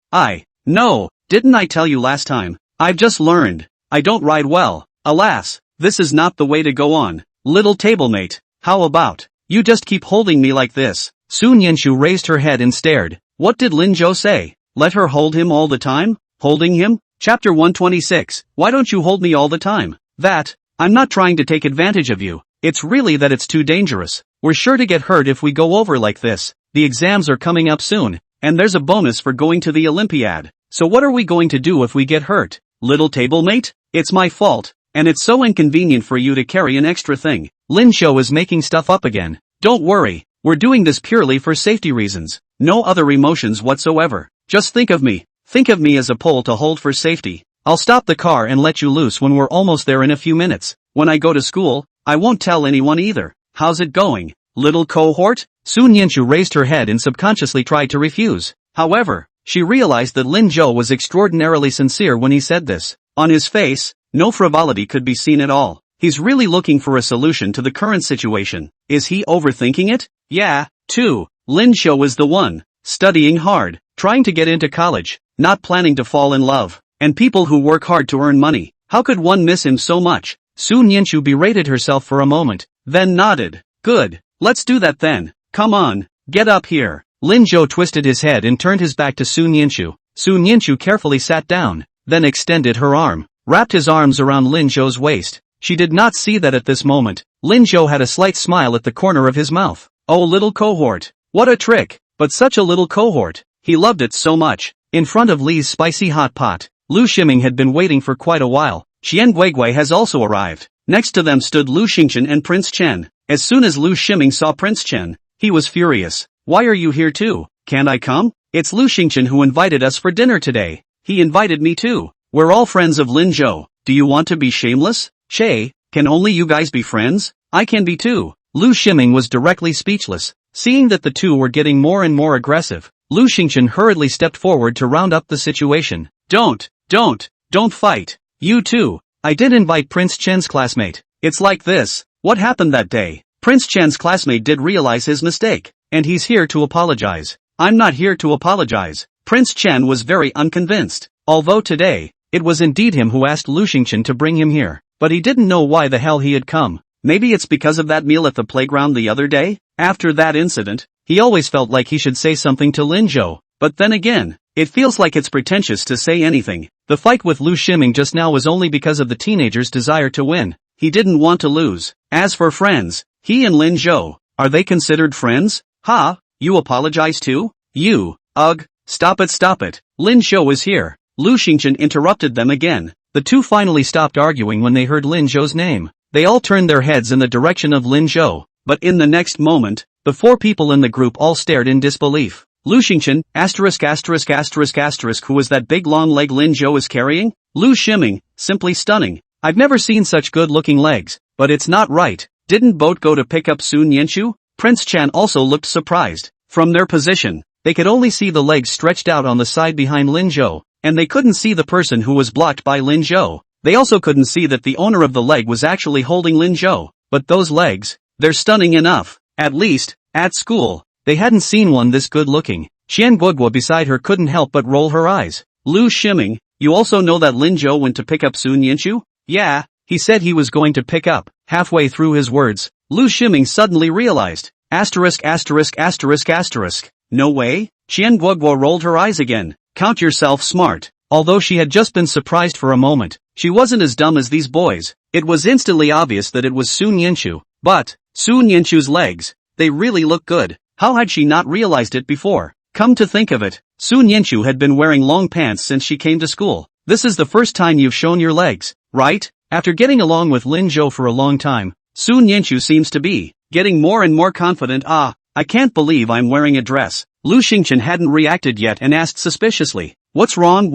No, didn't I tell you last time? I've just learned. I don't ride well. Alas, this is not the way to go on. Little tablemate, how about you just keep holding me like this? Sun Yenshu raised her head and stared. What did Lin Zhou say? Let her hold him all the time? Holding him? Chapter 126. Why don't you hold me all the time? I'm not trying to take advantage of you. It's really that it's too dangerous. We're sure to get hurt if we go over like this. The exams are coming up soon, and there's a bonus for going to the Olympiad. So what are we going to do if we get hurt? Little tablemate? It's my fault, and it's so inconvenient for you to carry an extra thing. Lin Zhou is making stuff up again. Don't worry, we're doing this purely for safety reasons. No other emotions whatsoever. Just think of me. Think of me as a pole to hold for safety. I'll stop the car and let you loose when we're almost there in a few minutes. When I go to school, I won't tell anyone either. How's it going, little cohort? Sun Yenshu raised her head and subconsciously tried to refuse. However, she realized that Lin Zhou was extraordinarily sincere when he said this. On his face, no frivolity could be seen at all. He's really looking for a solution to the current situation. Is he overthinking it? Yeah, too. Lin Zhou is the one. Studying hard, trying to get into college, not planning to fall in love, and people who work hard to earn money. How could one miss him so much? Sun Yenshu berated herself for a moment, then nodded. Good, let's do that then. Come on, get up here. Lin Zhou twisted his head and turned his back to Sun Yenshu. Sun Yenshu carefully sat down, then extended her arm, wrapped his arms around Lin Zhou's waist. She did not see that at this moment. Lin Zhou had a slight smile at the corner of his mouth. Oh little cohort, what a trick. But such a little cohort. He loved it so much. In front of Li's spicy hot pot, Lu Ximing had been waiting for quite a while. Qian Guigui has also arrived. Next to them stood Lu Xingchen and Prince Chen. As soon as Lu Ximing saw Prince Chen, he was furious. Why are you here too? Can't I come? It's Lu Xingchen who invited us for dinner today. He invited me too. We're all friends of Lin Zhou. Do you want to be shameless? Che, can only you guys be friends? I can be too. Lu Ximing was directly speechless. Seeing that the two were getting more and more aggressive, Lu Xingchen hurriedly stepped forward to round up the situation. Don't fight. You too. I did invite Prince Chen's classmate. It's like this. What happened that day? Prince Chen's classmate did realize his mistake, and he's here to apologize. I'm not here to apologize. Prince Chen was very unconvinced. Although today, it was indeed him who asked Lu Xingchen to bring him here, but he didn't know why the hell he had come. Maybe it's because of that meal at the playground the other day? After that incident, he always felt like he should say something to Lin Zhou, but then again, it feels like it's pretentious to say anything. The fight with Lu Ximing just now was only because of the teenager's desire to win. He didn't want to lose. As for friends, he and Lin Zhou, are they considered friends? Ha, you apologize too? You, ugh, stop it. Lin Zhou is here. Lu Xingchen interrupted them again. The two finally stopped arguing when they heard Lin Zhou's name. They all turned their heads in the direction of Lin Zhou, but in the next moment, the four people in the group all stared in disbelief. Lu Xingchen, *****, who was that big long leg Lin Zhou is carrying? Lu Ximing, simply stunning. I've never seen such good-looking legs, but it's not right. Didn't boat go to pick up Sun Yenshu? Prince Chen also looked surprised. From their position, they could only see the legs stretched out on the side behind Lin Zhou, and they couldn't see the person who was blocked by Lin Zhou. They also couldn't see that the owner of the leg was actually holding Lin Zhou. But those legs, they're stunning enough. At least, at school, they hadn't seen one this good looking. Qian Guigui beside her couldn't help but roll her eyes. Lu Ximing, you also know that Lin Zhou went to pick up Sun Yenshu? Yeah, he said he was going to pick up. Halfway through his words, Lu Ximing suddenly realized. *******. No way? Qian Guigui rolled her eyes again. Count yourself smart. Although she had just been surprised for a moment, she wasn't as dumb as these boys. It was instantly obvious that it was Sun Yenshu. But, Sun Yenshu's legs, they really look good. How had she not realized it before? Come to think of it, Sun Yenshu had been wearing long pants since she came to school. This is the first time you've shown your legs, right? After getting along with Lin Zhou for a long time, Sun Yenshu seems to be getting more and more confident. I can't believe I'm wearing a dress. Lu Xingchen hadn't reacted yet and asked suspiciously. What's wrong?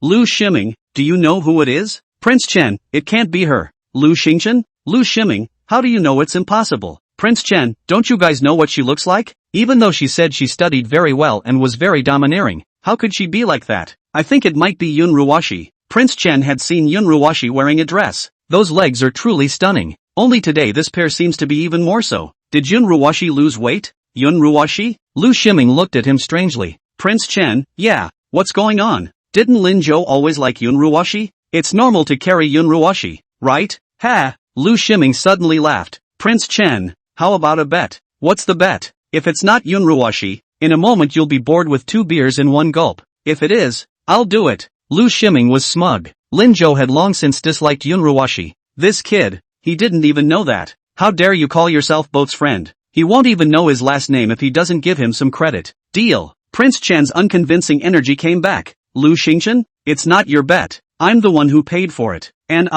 Lu Ximing, do you know who it is? Prince Chen, it can't be her. Lu Xingchen? Lu Ximing, how do you know it's impossible? Prince Chen, don't you guys know what she looks like? Even though she said she studied very well and was very domineering, How could she be like that? I think it might be Yun Ruwashi. Prince Chen had seen Yun Ruwashi wearing a dress. Those legs are truly stunning. Only today this pair seems to be even more so. Did Yun Ruwashi lose weight? Yun Ruwashi? Lu Shiming looked at him strangely. Prince Chen, yeah, what's going on? Didn't Lin Zhou always like Yun Ruwashi? It's normal to carry Yun Ruwashi, right? Ha! Lu Shiming suddenly laughed. Prince Chen, how about a bet? What's the bet? If it's not Yun Ruwashi, in a moment you'll be bored with 2 beers in one gulp. If it is, I'll do it. Lu Shiming was smug. Lin Zhou had long since disliked Yun Ruwashi. This kid, he didn't even know that. How dare you call yourself Boat's friend? He won't even know his last name if he doesn't give him some credit. Deal. Prince Chen's unconvincing energy came back. Lu Xingchen? It's not your bet. I'm the one who paid for it. And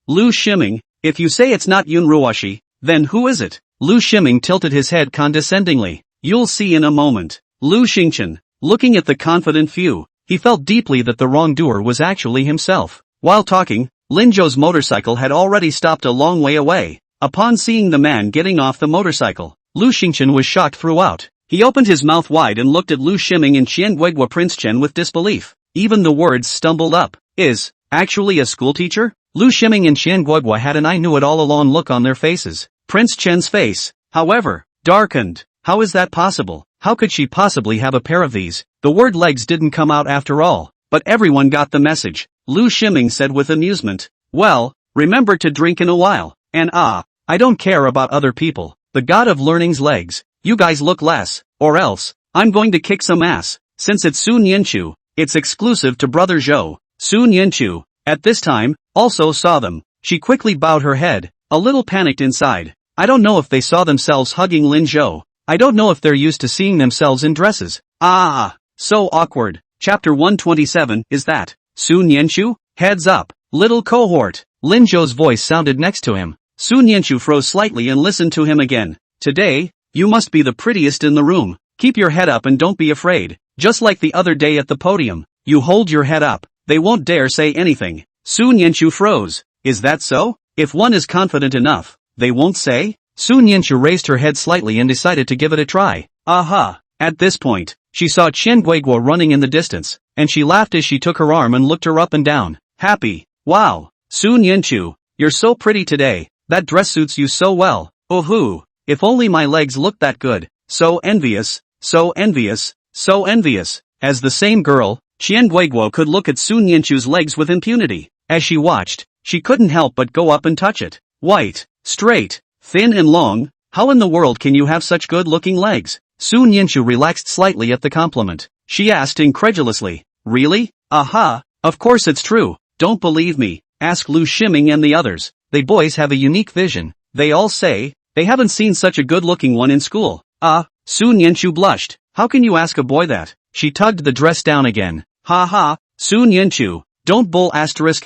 Lu Shiming, if you say it's not Yun Ruwashi, then who is it? Lu Shiming tilted his head condescendingly. You'll see in a moment. Lu Xingchen, looking at the confident few, he felt deeply that the wrongdoer was actually himself. While talking, Lin Zhou's motorcycle had already stopped a long way away. Upon seeing the man getting off the motorcycle, Lu Xingchen was shocked throughout. He opened his mouth wide and looked at Lu Shiming and Qianguigua Prince Chen with disbelief. Even the words stumbled up. Is actually a schoolteacher? Lu Shiming and Qianguigua had an I knew it all along look on their faces. Prince Chen's face, however, darkened. How is that possible? How could she possibly have a pair of these? The word legs didn't come out after all. But everyone got the message. Lu Shiming said with amusement. Well, remember to drink in a while. And I don't care about other people. The god of learning's legs. You guys look less, or else, I'm going to kick some ass. Since it's Sun Yanchu, it's exclusive to Brother Zhou. Sun Yanchu, at this time, also saw them. She quickly bowed her head, a little panicked inside. I don't know if they saw themselves hugging Lin Zhou. I don't know if they're used to seeing themselves in dresses. So awkward. Chapter 127 is that. Sun Yanchu? Heads up, little cohort. Lin Zhou's voice sounded next to him. Sun Yanchu froze slightly and listened to him again. Today, you must be the prettiest in the room. Keep your head up and don't be afraid. Just like the other day at the podium. You hold your head up. They won't dare say anything. Sun Yanchu froze. Is that so? If one is confident enough, they won't say? Sun Yanchu raised her head slightly and decided to give it a try. Aha! At this point, she saw Chen Guiguo running in the distance, and she laughed as she took her arm and looked her up and down. Happy. Wow. Sun Yanchu, you're so pretty today. That dress suits you so well. Oh-hoo. If only my legs looked that good. So envious, so envious, so envious. As the same girl, Qian Guiguo could look at Sun Yanchu's legs with impunity. As she watched, she couldn't help but go up and touch it. White, straight, thin and long. How in the world can you have such good-looking legs? Sun Yanchu relaxed slightly at the compliment. She asked incredulously. Really? Aha, of course it's true. Don't believe me? Ask Lu Shiming and the others. They boys have a unique vision. They all say, they haven't seen such a good-looking one in school. Sun Yanchu blushed. How can you ask a boy that? She tugged the dress down again. Ha ha, Sun Yanchu, don't bull asterisk.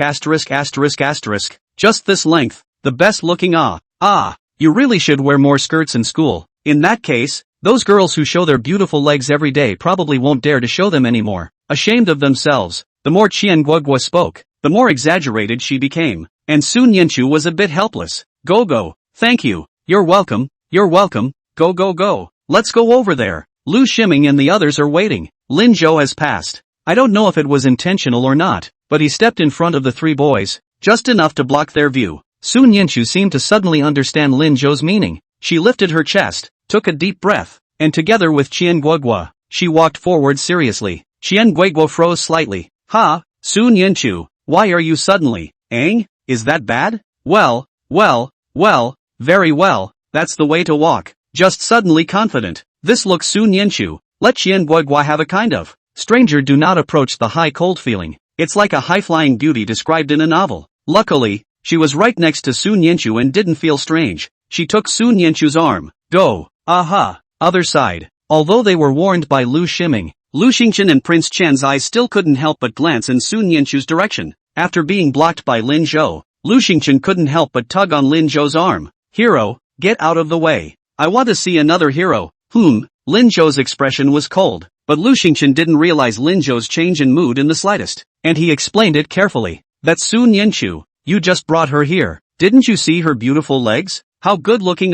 Just this length, the best looking you really should wear more skirts in school. In that case, those girls who show their beautiful legs every day probably won't dare to show them anymore. Ashamed of themselves, the more Qian Guogua spoke, the more exaggerated she became. And Sun Yanchu was a bit helpless. Go. Thank you. You're welcome. Go. Let's go over there. Lu Shiming and the others are waiting. Lin Zhou has passed. I don't know if it was intentional or not, but he stepped in front of the 3 boys, just enough to block their view. Sun Yanchu seemed to suddenly understand Lin Zhou's meaning. She lifted her chest, took a deep breath, and together with Qian Guogua, she walked forward seriously. Qian Guogua froze slightly. Ha, Sun Yanchu, why are you suddenly, Is that bad? Well, very well, that's the way to walk. Just suddenly confident. This looks Sun Yanchu. Let Qian Guogua have a kind of. Stranger do not approach the high cold feeling. It's like a high-flying beauty described in a novel. Luckily, she was right next to Sun Yanchu and didn't feel strange. She took Sun Yanchu's arm. Go. Aha. Other side. Although they were warned by Lu Shiming, Lu Xingchen and Prince Chen's eyes still couldn't help but glance in Sun Yanchu's direction. After being blocked by Lin Zhou, Lu Xingchen couldn't help but tug on Lin Zhou's arm. Hero, get out of the way. I want to see another hero. Lin Zhou's expression was cold, but Lu Xingchen didn't realize Lin Zhou's change in mood in the slightest, and he explained it carefully. That's Sun Yanchu. You just brought her here. Didn't you see her beautiful legs? How good looking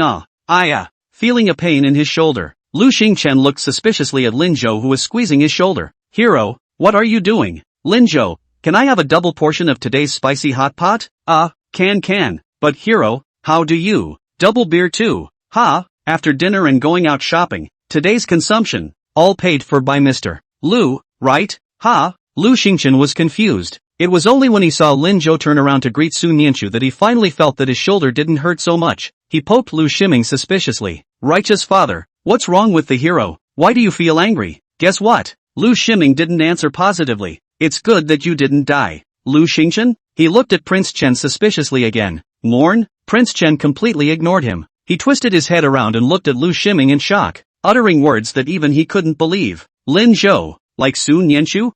feeling a pain in his shoulder. Lu Xingchen looked suspiciously at Lin Zhou who was squeezing his shoulder. Hero, what are you doing? Linjo, can I have a double portion of today's spicy hot pot? Can. But Hero, how do you? Double beer too. After dinner and going out shopping. Today's consumption. All paid for by Mr. Lu, right? Lu Xingchen was confused. It was only when he saw Lin Zhou turn around to greet Sun Yanchu that he finally felt that his shoulder didn't hurt so much. He poked Lu Ximing suspiciously. Righteous father, what's wrong with the hero? Why do you feel angry? Guess what? Lu Ximing didn't answer positively. It's good that you didn't die. Lu Xingchen? He looked at Prince Chen suspiciously again. Mourn? Prince Chen completely ignored him. He twisted his head around and looked at Lu Ximing in shock, uttering words that even he couldn't believe. Lin Zhou, like Sun Yanchu?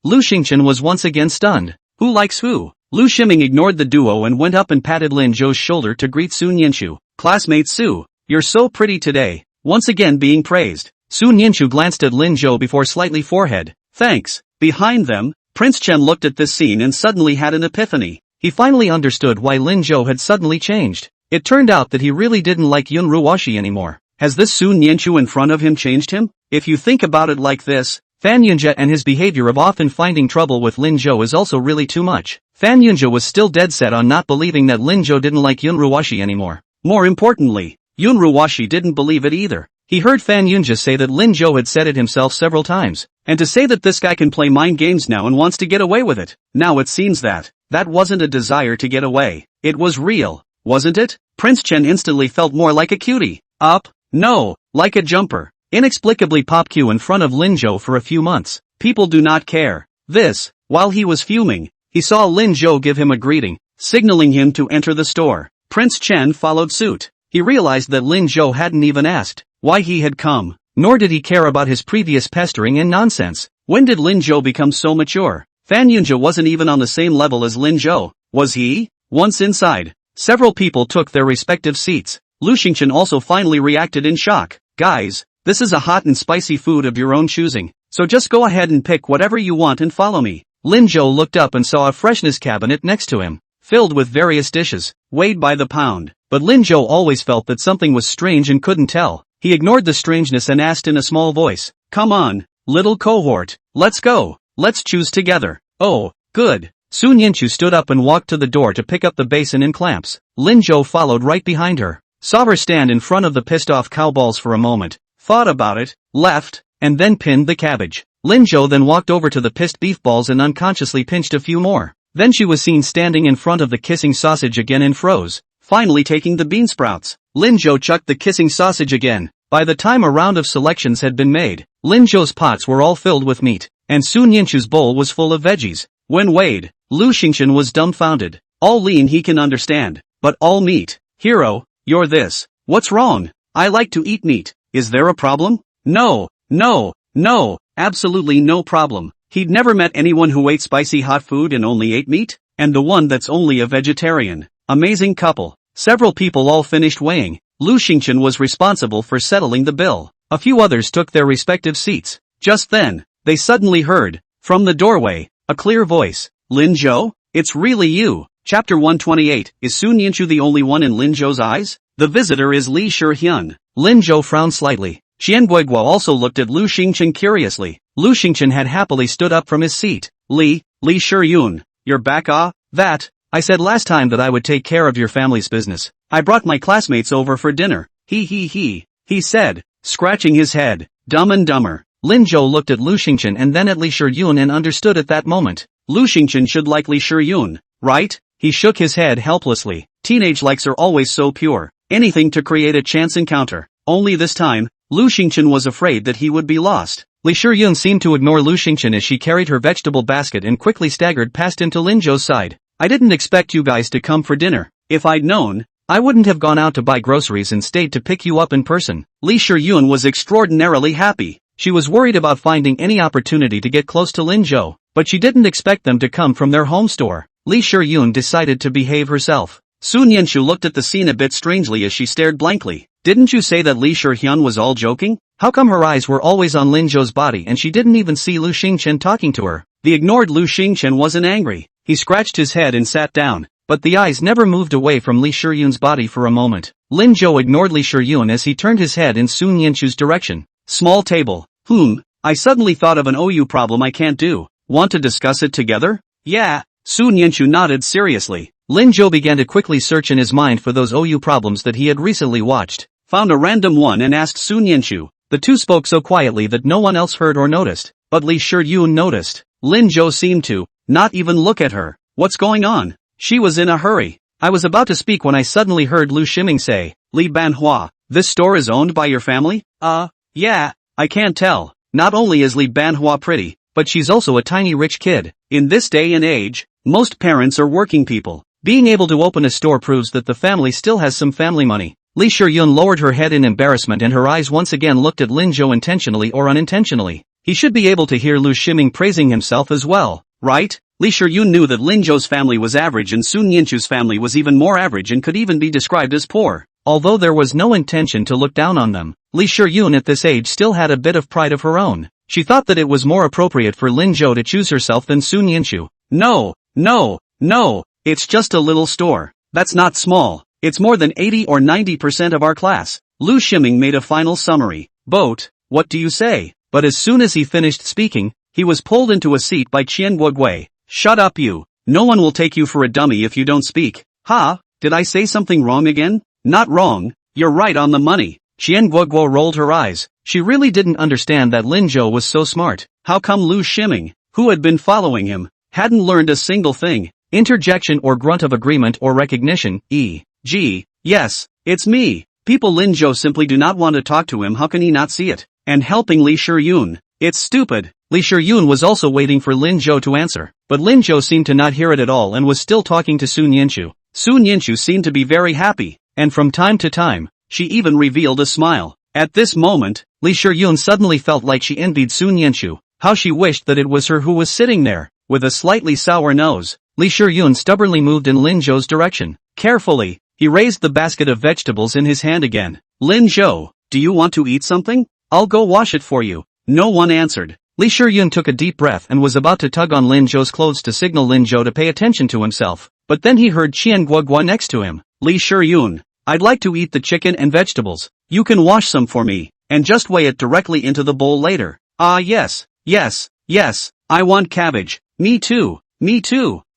Lu Xingchen was once again stunned. Who likes who? Lu Ximing ignored the duo and went up and patted Lin Zhou's shoulder to greet Sun Yanchu. Classmate Su, you're so pretty today. Once again being praised. Sun Yanchu glanced at Lin Zhou before slightly forehead. Thanks. Behind them, Prince Chen looked at this scene and suddenly had an epiphany. He finally understood why Lin Zhou had suddenly changed. It turned out that he really didn't like Yun Ruoshi anymore. Has this Sun Yanchu in front of him changed him? If you think about it like this, Fan Yunjie and his behavior of often finding trouble with Lin Zhou is also really too much. Fan Yunjie was still dead set on not believing that Lin Zhou didn't like Yun Ruoshi anymore. More importantly, Yun Ruoshi didn't believe it either. He heard Fan Yunjie say that Lin Zhou had said it himself several times. And to say that this guy can play mind games now and wants to get away with it. Now it seems that wasn't a desire to get away. It was real, wasn't it? Prince Chen instantly felt more like a cutie. No, like a jumper. Inexplicably pop Q in front of Lin Zhou for a few months. People do not care. While he was fuming, he saw Lin Zhou give him a greeting, signaling him to enter the store. Prince Chen followed suit. He realized that Lin Zhou hadn't even asked why he had come, nor did he care about his previous pestering and nonsense. When did Lin Zhou become so mature? Fan Yunjie wasn't even on the same level as Lin Zhou, was he? Once inside, several people took their respective seats. Lu Xingchen also finally reacted in shock. Guys, this is a hot and spicy food of your own choosing, so just go ahead and pick whatever you want and follow me. Lin Zhou looked up and saw a freshness cabinet next to him, filled with various dishes, weighed by the pound. But Lin Zhou always felt that something was strange and couldn't tell. He ignored the strangeness and asked in a small voice, "Come on, little cohort, let's go. Let's choose together." Oh, good. Sun Yanchu stood up and walked to the door to pick up the basin and clamps. Lin Zhou followed right behind her, saw her stand in front of the pissed-off cowballs for a moment, thought about it, left, and then pinned the cabbage. Lin Zhou then walked over to the pissed beef balls and unconsciously pinched a few more. Then she was seen standing in front of the kissing sausage again and froze, finally taking the bean sprouts. Lin Zhou chucked the kissing sausage again. By the time a round of selections had been made, Lin Zhou's pots were all filled with meat, and Sun Yanchu's bowl was full of veggies. When weighed, Lu Xingchen was dumbfounded. All lean he can understand, but all meat. Hero, you're this. What's wrong? I like to eat meat. Is there a problem? No, absolutely no problem. He'd never met anyone who ate spicy hot food and only ate meat, and the one that's only a vegetarian. Amazing couple. Several people all finished weighing. Lu Xingchen was responsible for settling the bill. A few others took their respective seats. Just then, they suddenly heard, from the doorway, a clear voice. Lin Zhou? It's really you. Chapter 128. Is Sun Yanchu the only one in Lin Zhou's eyes? The visitor is Li Shihyun. Lin Zhou frowned slightly. Qian Guiguo also looked at Lu Xingchen curiously. Lu Xingchen had happily stood up from his seat. Li Shihyun, you're back. I said last time that I would take care of your family's business. I brought my classmates over for dinner. He said, scratching his head. Dumb and Dumber. Lin Zhou looked at Lu Xingchen and then at Li Shihyun and understood at that moment. Lu Xingchen should like Li Shihyun, right? He shook his head helplessly. Teenage likes are always so pure. Anything to create a chance encounter. Only this time, Lu Xingchen was afraid that he would be lost. Li Shihyun seemed to ignore Lu Xingchen as she carried her vegetable basket and quickly staggered past into Lin Zhou's side. I didn't expect you guys to come for dinner. If I'd known, I wouldn't have gone out to buy groceries and stayed to pick you up in person. Li Shihyun was extraordinarily happy. She was worried about finding any opportunity to get close to Lin Zhou, but she didn't expect them to come from their home store. Li Shihyun decided to behave herself. Sun Yanchu looked at the scene a bit strangely as she stared blankly. Didn't you say that Li Shihyun was all joking? How come her eyes were always on Lin Zhou's body and she didn't even see Lu Xingchen talking to her? The ignored Lu Xingchen wasn't angry. He scratched his head and sat down, but the eyes never moved away from Li Shihyun's body for a moment. Lin Zhou ignored Li Shihyun as he turned his head in Sun Yanchu's direction. Small table. I suddenly thought of an OU problem I can't do. Want to discuss it together? Yeah. Su Nianchu nodded seriously. Lin Zhou began to quickly search in his mind for those OU problems that he had recently watched, found a random one and asked Su Nianchu. The two spoke so quietly that no one else heard or noticed, but Li Shiyun noticed. Lin Zhou seemed to not even look at her. What's going on? She was in a hurry. I was about to speak when I suddenly heard Lu Ximing say, Li Banhua, this store is owned by your family? Yeah, I can't tell. Not only is Li Banhua pretty, but she's also a tiny rich kid. In this day and age, most parents are working people. Being able to open a store proves that the family still has some family money. Li Shiyun lowered her head in embarrassment and her eyes once again looked at Lin Zhou intentionally or unintentionally. He should be able to hear Lu Ximing praising himself as well, right? Li Shiyun knew that Lin Zhou's family was average and Su Nianchu's family was even more average and could even be described as poor. Although there was no intention to look down on them, Li Shiyun at this age still had a bit of pride of her own. She thought that it was more appropriate for Lin Zhou to choose herself than Su Nianchu. No, it's just a little store. That's not small. It's more than 80 or 90% of our class. Lu Ximing made a final summary. Boat, what do you say? But as soon as he finished speaking, he was pulled into a seat by Qian Guogui. Shut up you. No one will take you for a dummy if you don't speak. Ha, did I say something wrong again? Not wrong, you're right on the money. Qian Guogui rolled her eyes. She really didn't understand that Lin Zhou was so smart. How come Lu Ximing, who had been following him, hadn't learned a single thing? Interjection or grunt of agreement or recognition, e.g., yes, it's me. People Lin Zhou simply do not want to talk to him. How can he not see it? And helping Li Shiyun. It's stupid. Li Shiyun was also waiting for Lin Zhou to answer, but Lin Zhou seemed to not hear it at all and was still talking to Su Nianchu. Su Nianchu seemed to be very happy, and from time to time, she even revealed a smile. At this moment, Li Shiyun suddenly felt like she envied Su Nianchu. How she wished that it was her who was sitting there, with a slightly sour nose. Li Shiyun stubbornly moved in Lin Zhou's direction. Carefully, he raised the basket of vegetables in his hand again. Lin Zhou, do you want to eat something? I'll go wash it for you. No one answered. Li Shiyun took a deep breath and was about to tug on Lin Zhou's clothes to signal Lin Zhou to pay attention to himself, but then he heard Qian Guogui next to him. Li Shiyun, I'd like to eat the chicken and vegetables. You can wash some for me, and just weigh it directly into the bowl later. Ah yes, I want cabbage. Me too.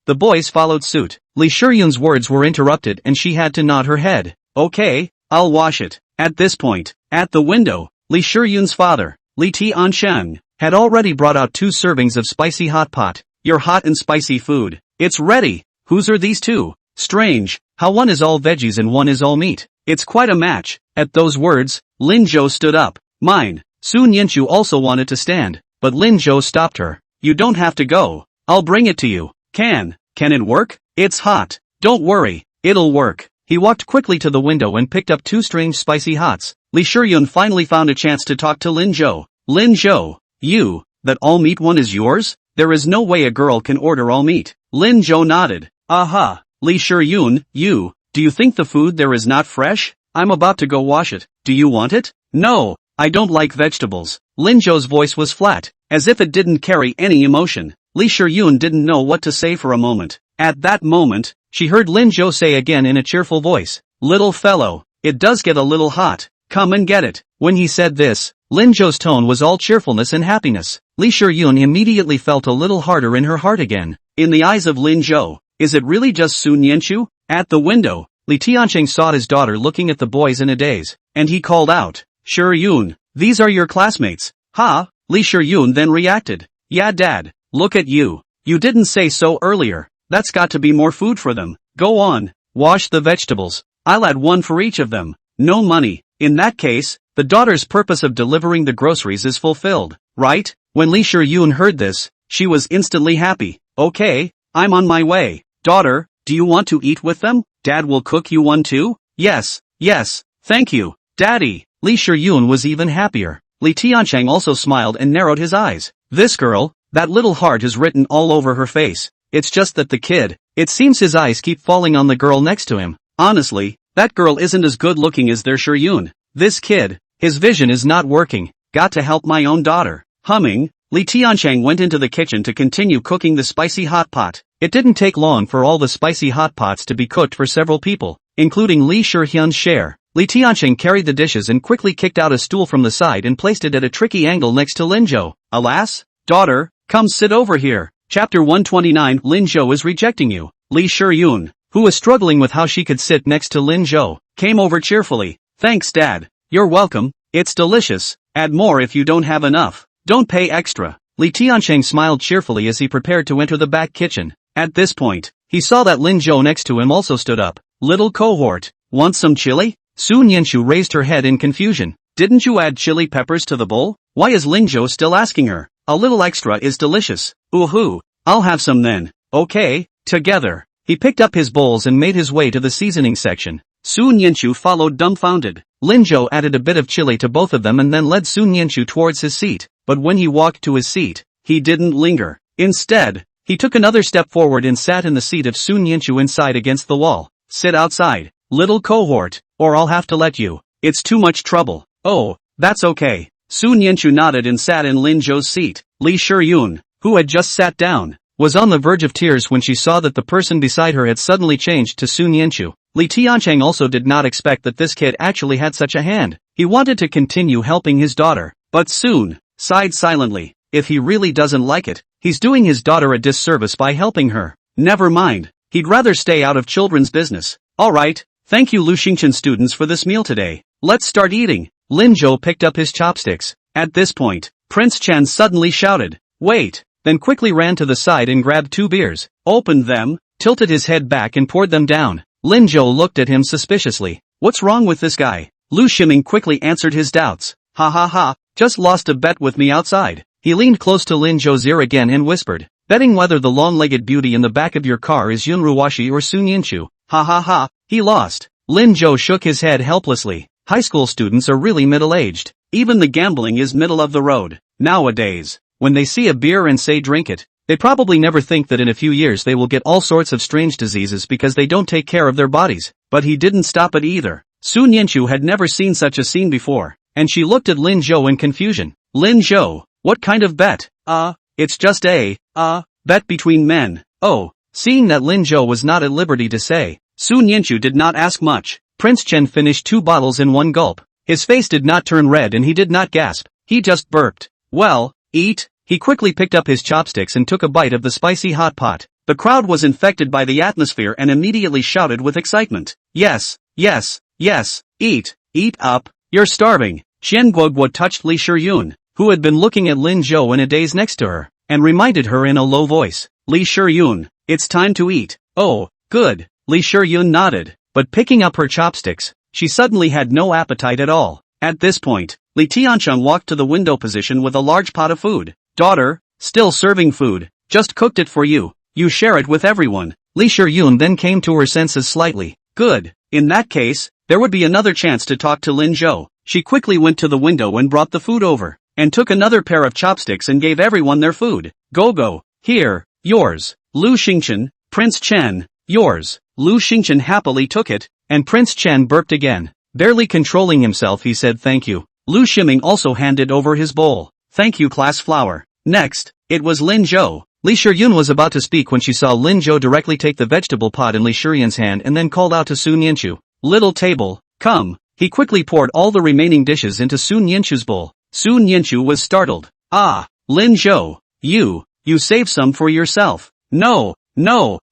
The boys followed suit. Li Shiyun's words were interrupted and she had to nod her head. Okay, I'll wash it. At this point, at the window, Li Shiyun's father, Li Tiansheng, had already brought out 2 servings of spicy hot pot. Your hot and spicy food. It's ready. Whose are these two? Strange, how one is all veggies and one is all meat. It's quite a match. At those words, Lin Zhou stood up. Mine. Su Nianchu also wanted to stand, but Lin Zhou stopped her. You don't have to go. I'll bring it to you. Can it work? It's hot. Don't worry, it'll work. He walked quickly to the window and picked up 2 strange spicy hots. Li Shiyun finally found a chance to talk to Lin Zhou. Lin Zhou, that all meat one is yours? There is no way a girl can order all meat. Lin Zhou nodded. Aha. Li Shiyun, do you think the food there is not fresh? I'm about to go wash it. Do you want it? No, I don't like vegetables. Lin Zhou's voice was flat, as if it didn't carry any emotion. Li Shiyun didn't know what to say for a moment. At that moment, she heard Lin Zhou say again in a cheerful voice, Little fellow, it does get a little hot. Come and get it. When he said this, Lin Zhou's tone was all cheerfulness and happiness. Li Shiyun immediately felt a little harder in her heart again. In the eyes of Lin Zhou, is it really just Su Nianchu? At the window, Li Tiansheng saw his daughter looking at the boys in a daze, and he called out, Shiyun, these are your classmates. Ha! Li Shiyun then reacted. Yeah dad, look at you. You didn't say so earlier. That's got to be more food for them. Go on, wash the vegetables. I'll add 1 for each of them. No money. In that case, the daughter's purpose of delivering the groceries is fulfilled, right? When Li Shiyun heard this, she was instantly happy. Okay, I'm on my way. Daughter, do you want to eat with them? Dad will cook you one too? Yes, thank you, Daddy. Li Shiyun was even happier. Li Tiansheng also smiled and narrowed his eyes. This girl, that little heart is written all over her face. It's just that the kid, it seems his eyes keep falling on the girl next to him. Honestly, that girl isn't as good looking as their Shiyun. This kid, his vision is not working. Got to help my own daughter. Humming, Li Tiansheng went into the kitchen to continue cooking the spicy hot pot. It didn't take long for all the spicy hot pots to be cooked for several people, including Li Shihyun's share. Li Tianqing carried the dishes and quickly kicked out a stool from the side and placed it at a tricky angle next to Lin Zhou. Alas, daughter, come sit over here. Chapter 129 Lin Zhou is rejecting you. Li Shiyun, who was struggling with how she could sit next to Lin Zhou, came over cheerfully. Thanks Dad. You're welcome. It's delicious. Add more if you don't have enough. Don't pay extra. Li Tianqing smiled cheerfully as he prepared to enter the back kitchen. At this point, he saw that Lin Zhou next to him also stood up. Little cohort, want some chili? Su Nianchu raised her head in confusion. Didn't you add chili peppers to the bowl? Why is Lin Zhou still asking her? A little extra is delicious. Ooh, I'll have some then. Okay, together. He picked up his bowls and made his way to the seasoning section. Su Nianchu followed dumbfounded. Lin Zhou added a bit of chili to both of them and then led Su Nianchu towards his seat. But when he walked to his seat, he didn't linger. Instead, he took another step forward and sat in the seat of Su Nianchu inside against the wall. Sit outside, little cohort, or I'll have to let you. It's too much trouble. Oh, that's okay. Su Nianchu nodded and sat in Lin Zhou's seat. Li Shiyun, who had just sat down, was on the verge of tears when she saw that the person beside her had suddenly changed to Su Nianchu. Li Tianqing also did not expect that this kid actually had such a hand. He wanted to continue helping his daughter, but soon sighed silently. If he really doesn't like it, he's doing his daughter a disservice by helping her. Never mind, he'd rather stay out of children's business. Alright, thank you Lu Xingchen students for this meal today. Let's start eating. Lin Zhou picked up his chopsticks. At this point, Prince Chen suddenly shouted, wait, then quickly ran to the side and grabbed 2 beers, opened them, tilted his head back and poured them down. Lin Zhou looked at him suspiciously. What's wrong with this guy? Lu Ximing quickly answered his doubts. Ha ha ha, just lost a bet with me outside. He leaned close to Lin Zhou's ear again and whispered, betting whether the long-legged beauty in the back of your car is Yun Ruwashi or Su Nianchu. Ha ha ha, he lost. Lin Zhou shook his head helplessly. High school students are really middle-aged. Even the gambling is middle of the road. Nowadays, when they see a beer and say drink it, they probably never think that in a few years they will get all sorts of strange diseases because they don't take care of their bodies. But he didn't stop it either. Su Nianchu had never seen such a scene before, and she looked at Lin Zhou in confusion. Lin Zhou, what kind of bet? It's just a, bet between men. Oh, seeing that Lin Zhou was not at liberty to say, Su Nianchu did not ask much. Prince Chen finished 2 bottles in one gulp. His face did not turn red and he did not gasp. He just burped. Well, eat. He quickly picked up his chopsticks and took a bite of the spicy hot pot. The crowd was infected by the atmosphere and immediately shouted with excitement. Yes, yes, yes, eat up, you're starving. Qian Guoguo touched Li Shiyun, who had been looking at Lin Zhou in a daze next to her, and reminded her in a low voice. Li Shiyun, it's time to eat. Oh, good. Li Shiyun nodded, but picking up her chopsticks, she suddenly had no appetite at all. At this point, Li Tianqing walked to the window position with a large pot of food. Daughter, still serving food, just cooked it for you. You share it with everyone. Li Shiyun then came to her senses slightly. Good. In that case, there would be another chance to talk to Lin Zhou. She quickly went to the window and brought the food over, and took another pair of chopsticks and gave everyone their food. Go, here, yours. Lu Xingchen, Prince Chen, yours. Lu Xingchen happily took it, and Prince Chen burped again. Barely controlling himself he said thank you. Lu Ximing also handed over his bowl. Thank you class flower. Next, it was Lin Zhou. Li Shiyun was about to speak when she saw Lin Zhou directly take the vegetable pot in Li Shiyun's hand and then called out to Su Nianchu. Little table, come. He quickly poured all the remaining dishes into Su Nianchu's bowl. Su Nianchu was startled. Lin Zhou, you save some for yourself. No,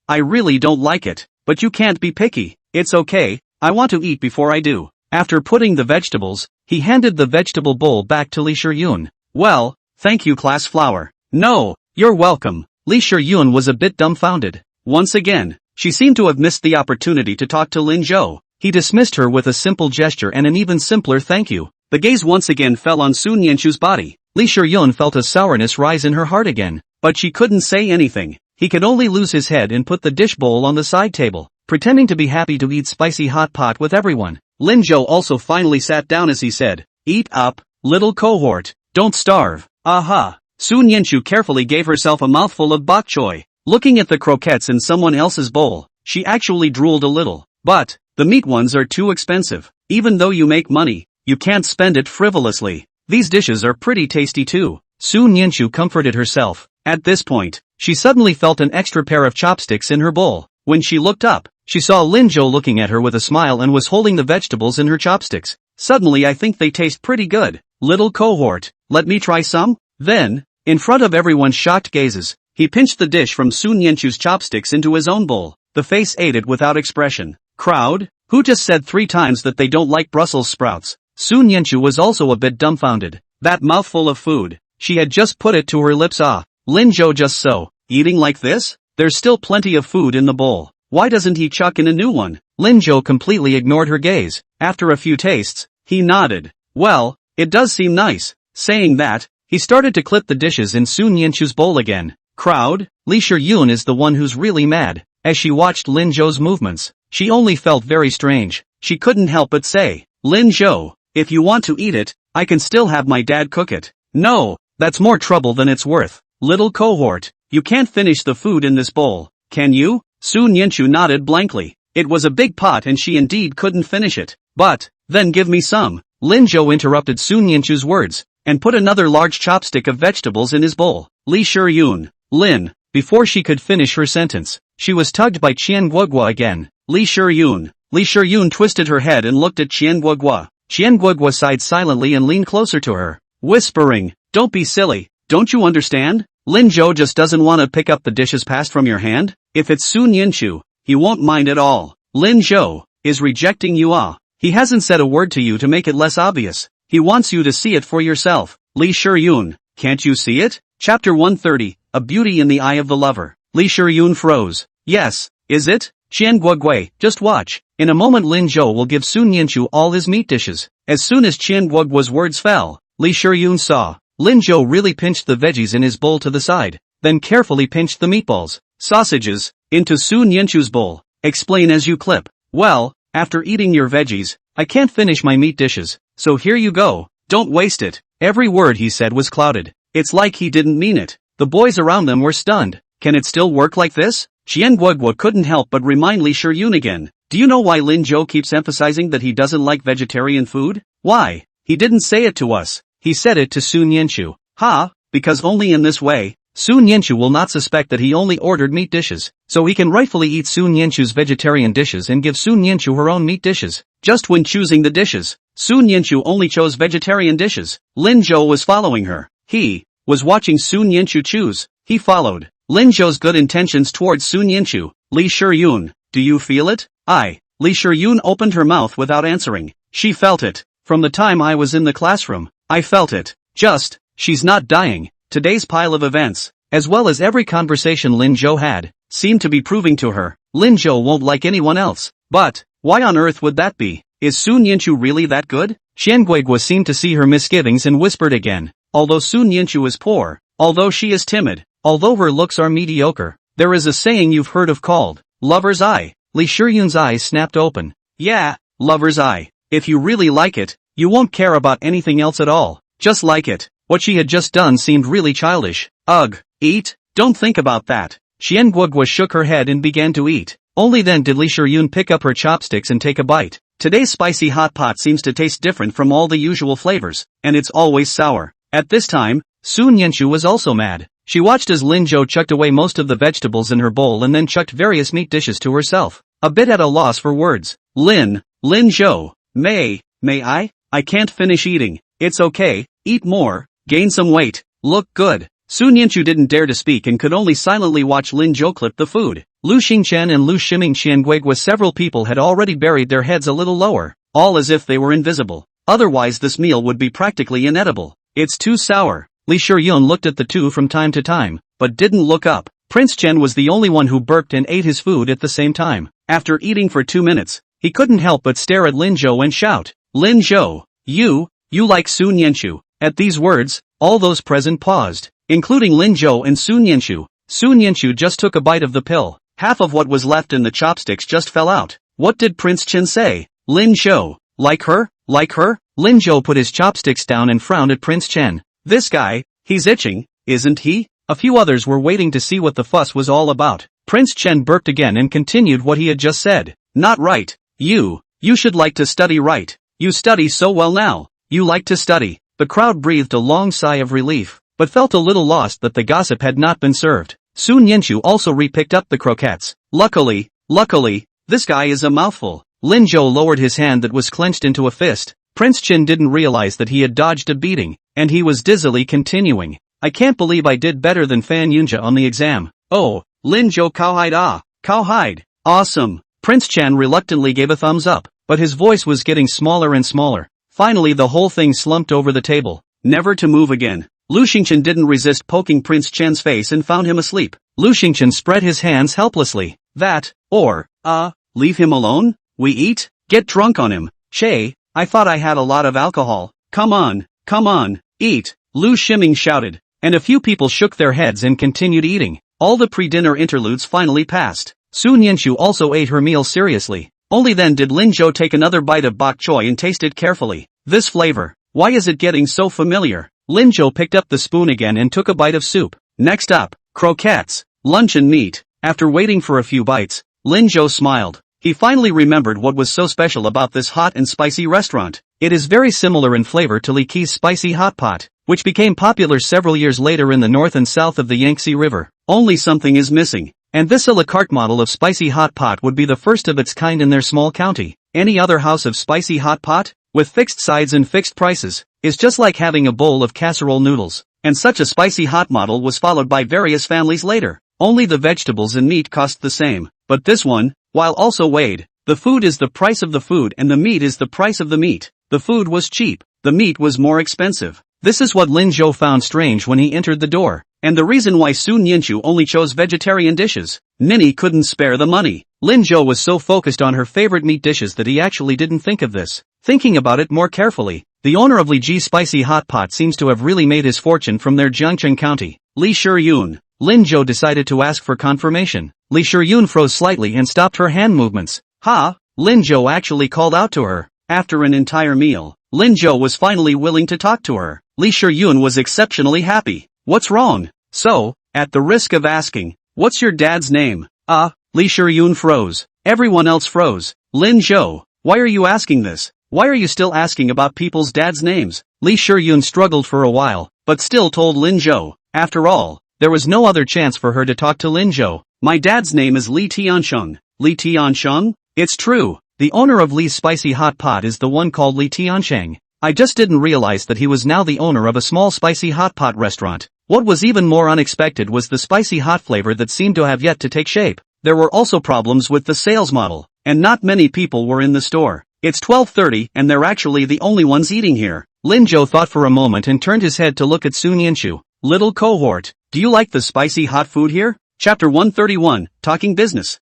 I really don't like it, but you can't be picky. It's okay, I want to eat before I do. After putting the vegetables, he handed the vegetable bowl back to Li Shiyun. Well, thank you class flower. No, you're welcome. Li Shiyun was a bit dumbfounded. Once again, she seemed to have missed the opportunity to talk to Lin Zhou. He dismissed her with a simple gesture and an even simpler thank you. The gaze once again fell on Su Nianchu's body. Li Shiyun felt a sourness rise in her heart again, but she couldn't say anything. He could only lose his head and put the dish bowl on the side table, pretending to be happy to eat spicy hot pot with everyone. Lin Zhou also finally sat down as he said, eat up, little cohort, don't starve. Aha. Su Nianchu carefully gave herself a mouthful of bok choy. Looking at the croquettes in someone else's bowl, she actually drooled a little. But, the meat ones are too expensive. Even though you make money, you can't spend it frivolously. These dishes are pretty tasty too. Su Nianchu comforted herself. At this point, she suddenly felt an extra pair of chopsticks in her bowl. When she looked up, She saw Lin Zhou looking at her with a smile and was holding the vegetables in her chopsticks. Suddenly I think they taste pretty good. Little cohort, let me try some? Then, in front of everyone's shocked gazes, he pinched the dish from Sun Yanchu's chopsticks into his own bowl. The face ate it without expression. Crowd? Who just said 3 times that they don't like Brussels sprouts? Sun Yanchu was also a bit dumbfounded. That mouthful of food. She had just put it to her lips. Lin Zhou just so, eating like this? There's still plenty of food in the bowl. Why doesn't he chuck in a new one? Lin Zhou completely ignored her gaze. After a few tastes, he nodded. Well, it does seem nice. Saying that, he started to clip the dishes in Sun Yanchu's bowl again. Crowd? Li Shiyun is the one who's really mad. As she watched Lin Zhou's movements, she only felt very strange. She couldn't help but say, Lin Zhou, if you want to eat it, I can still have my dad cook it. No, that's more trouble than it's worth. Little cohort, you can't finish the food in this bowl, can you? Sun Yanchu nodded blankly. It was a big pot and she indeed couldn't finish it. But, then give me some. Lin Zhou interrupted Sun Yanchu's words, and put another large chopstick of vegetables in his bowl. Li Shiyun, Lin. Before she could finish her sentence, she was tugged by Qian Guogua again. Li Shiyun. Li Shiyun twisted her head and looked at Qian Guogua. Qian Guogua sighed silently and leaned closer to her, whispering, don't be silly, don't you understand? Lin Zhou just doesn't want to pick up the dishes passed from your hand? If it's Sun Yanchu, he won't mind at all. Lin Zhou is rejecting you. He hasn't said a word to you to make it less obvious. He wants you to see it for yourself. Li Shiyun, can't you see it? Chapter 130, A Beauty in the Eye of the Lover. Li Shiyun froze. Yes, is it? Qian Guogui, just watch. In a moment Lin Zhou will give Sun Yanchu all his meat dishes. As soon as Qian Guogua's words fell, Li Shiyun saw. Lin Zhou really pinched the veggies in his bowl to the side, then carefully pinched the meatballs, sausages, into Sun Yanchu's bowl. Explain as you clip. Well, after eating your veggies, I can't finish my meat dishes, so here you go, don't waste it. Every word he said was clouded. It's like he didn't mean it. The boys around them were stunned. Can it still work like this? Qian Guogua couldn't help but remind Li Shiyun again. Do you know why Lin Zhou keeps emphasizing that he doesn't like vegetarian food? Why? He didn't say it to us. He said it to Sun Yanchu. Because only in this way, Sun Yanchu will not suspect that he only ordered meat dishes, so he can rightfully eat Sun Yanchu's vegetarian dishes and give Sun Yanchu her own meat dishes. Just when choosing the dishes, Sun Yanchu only chose vegetarian dishes. Lin Zhou was following her. He was watching Sun Yanchu choose. He followed Lin Zhou's good intentions towards Sun Yanchu. Li Shiyun, do you feel it? Li Shiyun opened her mouth without answering. She felt it. From the time I was in the classroom, I felt it. She's not dying. Today's pile of events, as well as every conversation Lin Zhou had, seemed to be proving to her, Lin Zhou won't like anyone else. But, why on earth would that be? Is Sun Yanchu really that good? Qian Guogua seemed to see her misgivings and whispered again. Although Sun Yanchu is poor, although she is timid, although her looks are mediocre, there is a saying you've heard of called, lover's eye. Li Shiyun's eyes snapped open. Yeah, lover's eye. If you really like it, you won't care about anything else at all. Just like it. What she had just done seemed really childish. Ugh, eat? Don't think about that. Qian Guogua shook her head and began to eat. Only then did Li Shiyun pick up her chopsticks and take a bite. Today's spicy hot pot seems to taste different from all the usual flavors, and it's always sour. At this time, Sun Yanchu was also mad. She watched as Lin Zhou chucked away most of the vegetables in her bowl and then chucked various meat dishes to herself. A bit at a loss for words. Lin Zhou, may I? I can't finish eating. It's okay, eat more, gain some weight, look good. Sun Yanchu didn't dare to speak and could only silently watch Lin Zhou clip the food. Lu Xingchen and Lu Shiming Qian Guogua several people had already buried their heads a little lower, all as if they were invisible. Otherwise this meal would be practically inedible. It's too sour. Li Shiyun looked at the two from time to time, but didn't look up. Prince Chen was the only one who burped and ate his food at the same time. After eating for 2 minutes, he couldn't help but stare at Lin Zhou and shout, Lin Zhou, you like Sun Yanchu. At these words, all those present paused, including Lin Zhou and Sun Yanchu. Sun Yanchu just took a bite of the pill. Half of what was left in the chopsticks just fell out. What did Prince Chen say? Lin Zhou, like her? Lin Zhou put his chopsticks down and frowned at Prince Chen. This guy, he's itching, isn't he? A few others were waiting to see what the fuss was all about. Prince Chen burped again and continued what he had just said. Not right. You should like to study right. You study so well now. You like to study. The crowd breathed a long sigh of relief, but felt a little lost that the gossip had not been served. Sun Yanchu also re-picked up the croquettes. Luckily, this guy is a mouthful. Lin Zhou lowered his hand that was clenched into a fist. Prince Chin didn't realize that he had dodged a beating, and he was dizzily continuing. I can't believe I did better than Fan Yunjia on the exam. Oh, Lin Zhou cowhide. Awesome. Prince Chan reluctantly gave a thumbs up, but his voice was getting smaller and smaller. Finally the whole thing slumped over the table, never to move again. Lu Xingchen didn't resist poking Prince Chan's face and found him asleep. Lu Xingchen spread his hands helplessly. Leave him alone? We eat? Get drunk on him. Che, I thought I had a lot of alcohol. Come on, eat. Lu Ximing shouted, and a few people shook their heads and continued eating. All the pre-dinner interludes finally passed. Su Nianshu also ate her meal seriously. Only then did Lin Zhou take another bite of bok choy and taste it carefully. This flavor, why is it getting so familiar? Lin Zhou picked up the spoon again and took a bite of soup. Next up, croquettes, luncheon meat. After waiting for a few bites, Lin Zhou smiled. He finally remembered what was so special about this hot and spicy restaurant. It is very similar in flavor to Li Qi's spicy hot pot, which became popular several years later in the north and south of the Yangtze River. Only something is missing, and this a la carte model of spicy hot pot would be the first of its kind in their small county. Any other house of spicy hot pot, with fixed sides and fixed prices, is just like having a bowl of casserole noodles, and such a spicy hot model was followed by various families later. Only the vegetables and meat cost the same, but this one, while also weighed, the food is the price of the food and the meat is the price of the meat. The food was cheap, the meat was more expensive. This is what Lin Zhou found strange when he entered the door, and the reason why Su Nianshu only chose vegetarian dishes. Nini couldn't spare the money. Lin Zhou was so focused on her favorite meat dishes that he actually didn't think of this. Thinking about it more carefully, the owner of Li Ji's spicy hot pot seems to have really made his fortune from their Jiangcheng County. Li Shiyun. Lin Zhou decided to ask for confirmation. Li Shiyun froze slightly and stopped her hand movements. Lin Zhou actually called out to her. After an entire meal, Lin Zhou was finally willing to talk to her. Li Shiyun was exceptionally happy. What's wrong? So, at the risk of asking, what's your dad's name? Li Shiyun froze. Everyone else froze. Lin Zhou, why are you asking this? Why are you still asking about people's dad's names? Li Shiyun struggled for a while, but still told Lin Zhou. After all, there was no other chance for her to talk to Lin Zhou. My dad's name is Li Tiansheng. Li Tiansheng? It's true. The owner of Li's spicy hot pot is the one called Li Tiansheng. I just didn't realize that he was now the owner of a small spicy hot pot restaurant. What was even more unexpected was the spicy hot flavor that seemed to have yet to take shape. There were also problems with the sales model, and not many people were in the store. It's 12:30 and they're actually the only ones eating here. Lin Zhou thought for a moment and turned his head to look at Su Nianshu. Little cohort, do you like the spicy hot food here? Chapter 131, Talking Business.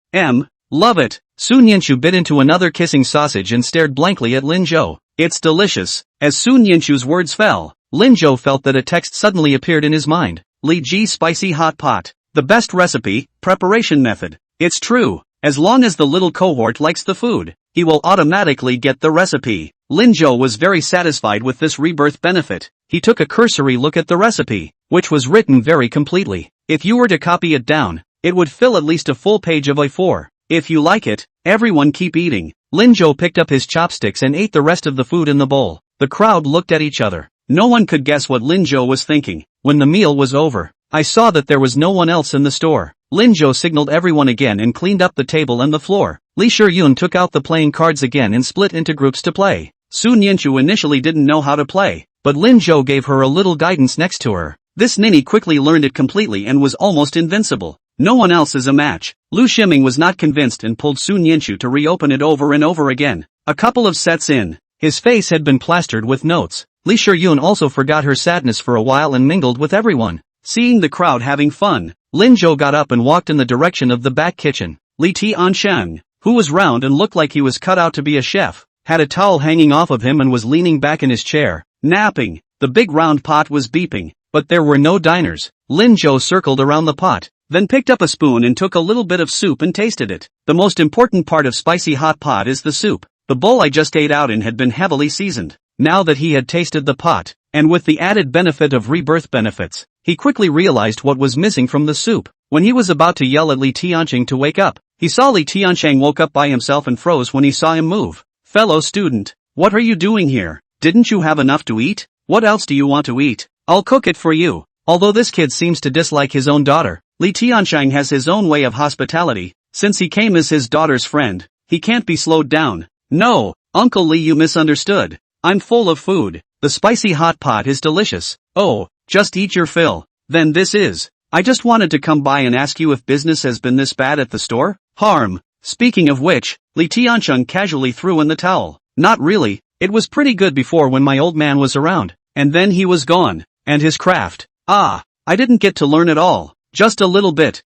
Love it. Su Nianshu bit into another kissing sausage and stared blankly at Lin Zhou. It's delicious. As Su Nianshu's words fell, Lin Zhou felt that a text suddenly appeared in his mind. Li Ji spicy hot pot. The best recipe, preparation method. It's true. As long as the little cohort likes the food, he will automatically get the recipe. Lin Zhou was very satisfied with this rebirth benefit. He took a cursory look at the recipe, which was written very completely. If you were to copy it down, it would fill at least a full page of A4. If you like it, everyone keep eating. Lin Zhou picked up his chopsticks and ate the rest of the food in the bowl. The crowd looked at each other. No one could guess what Lin Zhou was thinking. When the meal was over, I saw that there was no one else in the store. Lin Zhou signaled everyone again and cleaned up the table and the floor. Li Shiyun took out the playing cards again and split into groups to play. Su Nianshu initially didn't know how to play, but Lin Zhou gave her a little guidance next to her. This ninny quickly learned it completely and was almost invincible. No one else is a match. Lu Ximing was not convinced and pulled Su Nianshu to reopen it over and over again. A couple of sets in, his face had been plastered with notes. Li Shiyun also forgot her sadness for a while and mingled with everyone. Seeing the crowd having fun, Lin Zhou got up and walked in the direction of the back kitchen. Li Tiansheng, who was round and looked like he was cut out to be a chef, had a towel hanging off of him and was leaning back in his chair, napping. The big round pot was beeping, but there were no diners. Lin Zhou circled around the pot, then picked up a spoon and took a little bit of soup and tasted it. The most important part of spicy hot pot is the soup. The bowl I just ate out in had been heavily seasoned. Now that he had tasted the pot, and with the added benefit of rebirth benefits, he quickly realized what was missing from the soup. When he was about to yell at Li Tiansheng to wake up, he saw Li Tiansheng woke up by himself and froze when he saw him move. Fellow student, what are you doing here? Didn't you have enough to eat? What else do you want to eat? I'll cook it for you. Although this kid seems to dislike his own daughter, Li Tiansheng has his own way of hospitality. Since he came as his daughter's friend, he can't be slowed down. No, Uncle Lee, you misunderstood. I'm full of food. The spicy hot pot is delicious. Oh, just eat your fill. Then this is. I just wanted to come by and ask you if business has been this bad at the store? Harm. Speaking of which, Lee Tiancheng casually threw in the towel. Not really, it was pretty good before when my old man was around, and then he was gone. And his craft. I didn't get to learn it all. Just a little bit.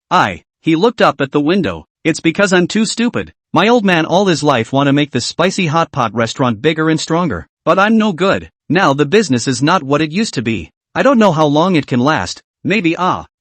He looked up at the window. It's because I'm too stupid. My old man all his life want to make this spicy hot pot restaurant bigger and stronger. But I'm no good. Now the business is not what it used to be. I don't know how long it can last. Maybe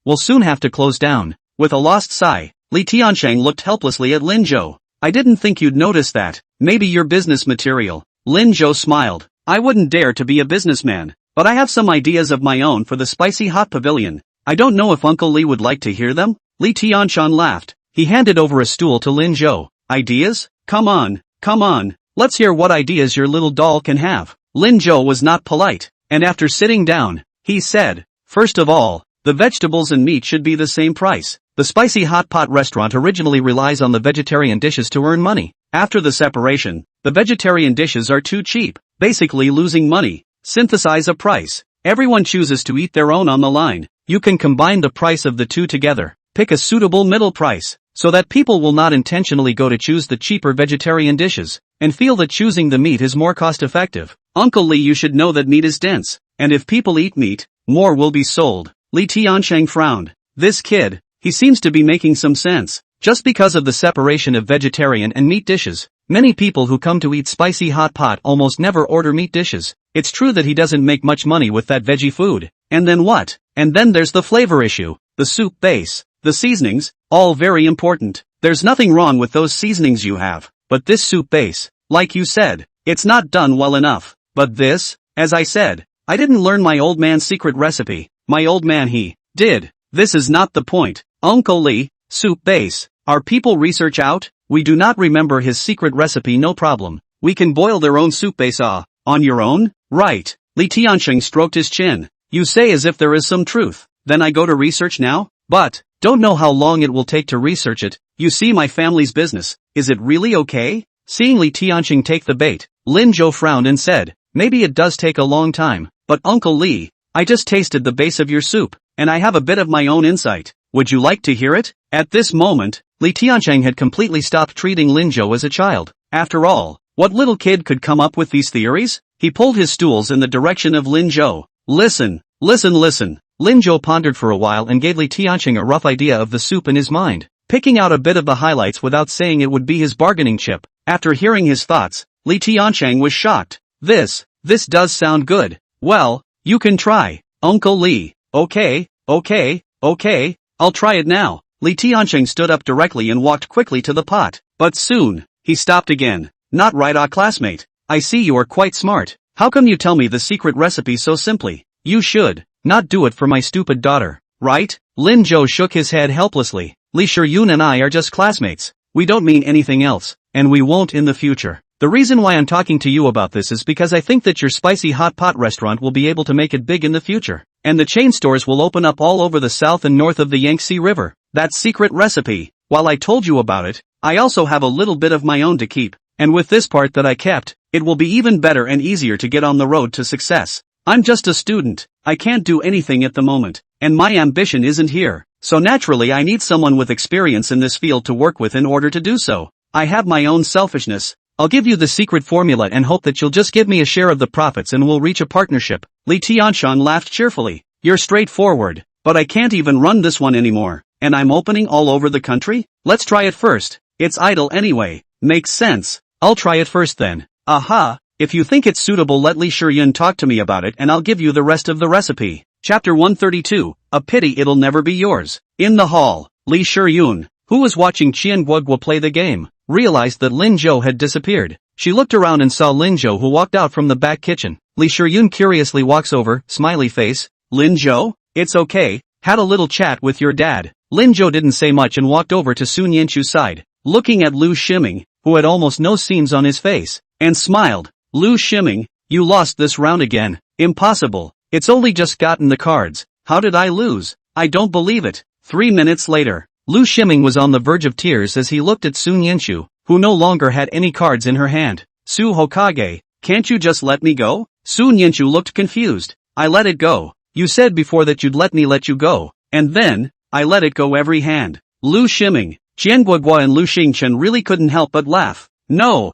we'll soon have to close down. With a lost sigh, Li Tiancheng looked helplessly at Lin Zhou. I didn't think you'd notice that. Maybe you're business material. Lin Zhou smiled. I wouldn't dare to be a businessman. But I have some ideas of my own for the spicy hot pavilion. I don't know if Uncle Lee would like to hear them? Li Tiancheng laughed. He handed over a stool to Lin Zhou. Ideas? Come on. Let's hear what ideas your little doll can have. Lin Zhou was not polite, and after sitting down, he said, first of all, the vegetables and meat should be the same price. The spicy hot pot restaurant originally relies on the vegetarian dishes to earn money. After the separation, the vegetarian dishes are too cheap, basically losing money. Synthesize a price. Everyone chooses to eat their own on the line. You can combine the price of the two together. Pick a suitable middle price, so that people will not intentionally go to choose the cheaper vegetarian dishes, and feel that choosing the meat is more cost-effective. Uncle Lee, you should know that meat is dense, and if people eat meat, more will be sold. Li Tiancheng frowned. This kid, he seems to be making some sense. Just because of the separation of vegetarian and meat dishes, many people who come to eat spicy hot pot almost never order meat dishes. It's true that he doesn't make much money with that veggie food. And then what? And then there's the flavor issue. The soup base, the seasonings, all very important. There's nothing wrong with those seasonings you have. But this soup base, like you said, it's not done well enough. But this, as I said, I didn't learn my old man's secret recipe. My old man he did. This is not the point. Uncle Lee, soup base. Are people research out? We do not remember his secret recipe, no problem. We can boil their own soup base on your own? Right. Li Tiancheng stroked his chin. You say as if there is some truth. Then I go to research now? But, don't know how long it will take to research it. You see my family's business. Is it really okay? Seeing Li Tiancheng take the bait, Lin Zhou frowned and said, maybe it does take a long time. But Uncle Lee, I just tasted the base of your soup, and I have a bit of my own insight. Would you like to hear it? At this moment, Li Tiancheng had completely stopped treating Lin Zhou as a child. After all, what little kid could come up with these theories? He pulled his stools in the direction of Lin Zhou. Listen. Lin Zhou pondered for a while and gave Li Tiancheng a rough idea of the soup in his mind, picking out a bit of the highlights without saying it would be his bargaining chip. After hearing his thoughts, Li Tiancheng was shocked. This does sound good. Well, you can try, Uncle Lee. Okay, I'll try it now. Li Tiancheng stood up directly and walked quickly to the pot. But soon, he stopped again. Not right, classmate. I see you are quite smart. How come you tell me the secret recipe so simply? You should not do it for my stupid daughter, right? Lin Zhou shook his head helplessly. Li Shiyun and I are just classmates. We don't mean anything else, and we won't in the future. The reason why I'm talking to you about this is because I think that your spicy hot pot restaurant will be able to make it big in the future. And the chain stores will open up all over the south and north of the Yangtze River. That secret recipe, while I told you about it, I also have a little bit of my own to keep. And with this part that I kept, it will be even better and easier to get on the road to success. I'm just a student. I can't do anything at the moment. And my ambition isn't here. So naturally I need someone with experience in this field to work with in order to do so. I have my own selfishness. I'll give you the secret formula and hope that you'll just give me a share of the profits and we'll reach a partnership. Li Tiancheng laughed cheerfully. You're straightforward, but I can't even run this one anymore. And I'm opening all over the country? Let's try it first. It's idle anyway. Makes sense. I'll try it first then. Aha! If you think it's suitable, let Li Shiyun talk to me about it and I'll give you the rest of the recipe. Chapter 132, A Pity It'll Never Be Yours. In the hall, Li Shiyun, who was watching Qian Guogua play the game, realized that Lin Zhou had disappeared. She looked around and saw Lin Zhou, who walked out from the back kitchen. Li Shiyun curiously walks over, smiley face. Lin Zhou? It's okay, had a little chat with your dad. Lin Zhou didn't say much and walked over to Sun Yanchu's side, looking at Lu Shiming, who had almost no seams on his face, and smiled. Lu Shiming, you lost this round again. Impossible. It's only just gotten the cards. How did I lose? I don't believe it. 3 minutes later, Lu Shiming was on the verge of tears as he looked at Sun Yanchu, who no longer had any cards in her hand. Su Hokage, can't you just let me go? Su Nianchu looked confused. I let it go. You said before that you'd let me let you go. And then, I let it go every hand. Lu Shiming, Qianguogua and Lu Xingchen really couldn't help but laugh. No,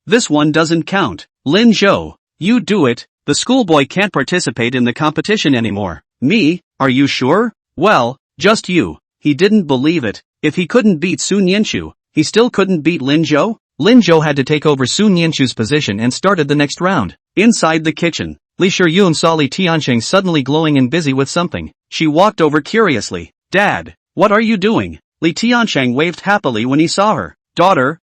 this one doesn't count. Lin Zhou, you do it. The schoolboy can't participate in the competition anymore. Me? Are you sure? Well, just you. He didn't believe it. If he couldn't beat Su Nianchu, he still couldn't beat Lin Zhou? Lin Zhou had to take over Su Nianchu's position and started the next round. Inside the kitchen, Li Shiyun saw Li Tianqing suddenly glowing and busy with something. She walked over curiously. Dad, what are you doing? Li Tianqing waved happily when he saw her. Daughter,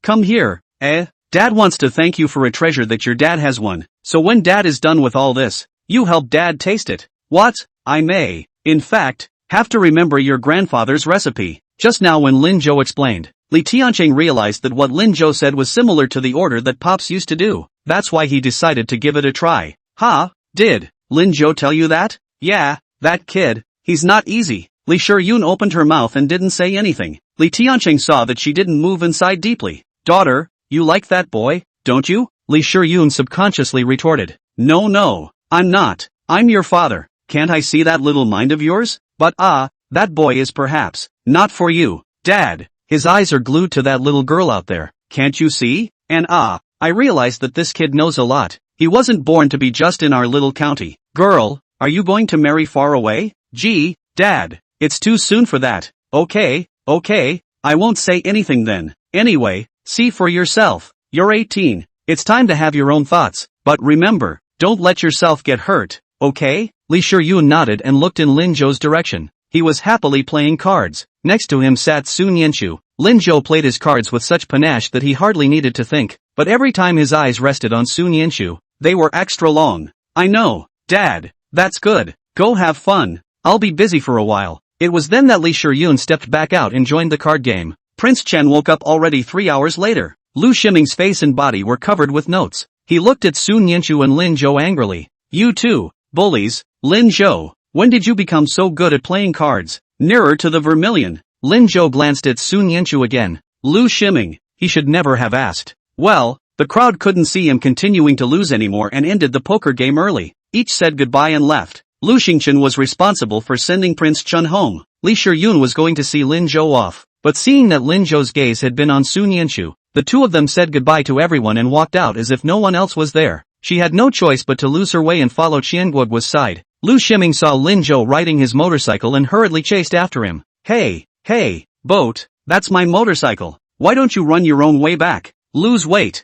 come here. Dad wants to thank you for a treasure that your dad has won. So when Dad is done with all this, you help Dad taste it. What? I may, in fact, have to remember your grandfather's recipe. Just now when Lin Zhou explained, Li Tianqing realized that what Lin Zhou said was similar to the order that Pops used to do. That's why he decided to give it a try. Did Lin Zhou tell you that? Yeah, that kid, he's not easy. Li Shiyun opened her mouth and didn't say anything. Li Tianqing saw that she didn't move and sighed deeply. Daughter, you like that boy, don't you? Li Shiyun subconsciously retorted. No, I'm not. I'm your father. Can't I see that little mind of yours? But that boy is perhaps not for you. Dad, his eyes are glued to that little girl out there. Can't you see? And I realized that this kid knows a lot. He wasn't born to be just in our little county. Girl, are you going to marry far away? Gee, Dad, it's too soon for that. Okay, I won't say anything then. Anyway, see for yourself. You're 18. It's time to have your own thoughts. But remember, don't let yourself get hurt, okay? Li Shiyun nodded and looked in Lin Zhou's direction. He was happily playing cards. Next to him sat Su Nianchu. Lin Zhou played his cards with such panache that he hardly needed to think. But every time his eyes rested on Su Nianchu, they were extra long. I know, Dad. That's good. Go have fun. I'll be busy for a while. It was then that Li Shiyun stepped back out and joined the card game. Prince Chen woke up already 3 hours later. Lu Shiming's face and body were covered with notes. He looked at Su Nianchu and Lin Zhou angrily. You two, bullies. Lin Zhou, when did you become so good at playing cards? Nearer to the vermilion. Lin Zhou glanced at Su Nianchu again. Lu Shiming, he should never have asked. Well, the crowd couldn't see him continuing to lose anymore and ended the poker game early. Each said goodbye and left. Lu Xingchen was responsible for sending Prince Chen home. Li Shiyun was going to see Lin Zhou off. But seeing that Lin Zhou's gaze had been on Su Nianchu, the two of them said goodbye to everyone and walked out as if no one else was there. She had no choice but to lose her way and follow Qianguogua's side. Lu Shiming saw Lin Zhou riding his motorcycle and hurriedly chased after him. Hey, boat, that's my motorcycle. Why don't you run your own way back? Lose weight.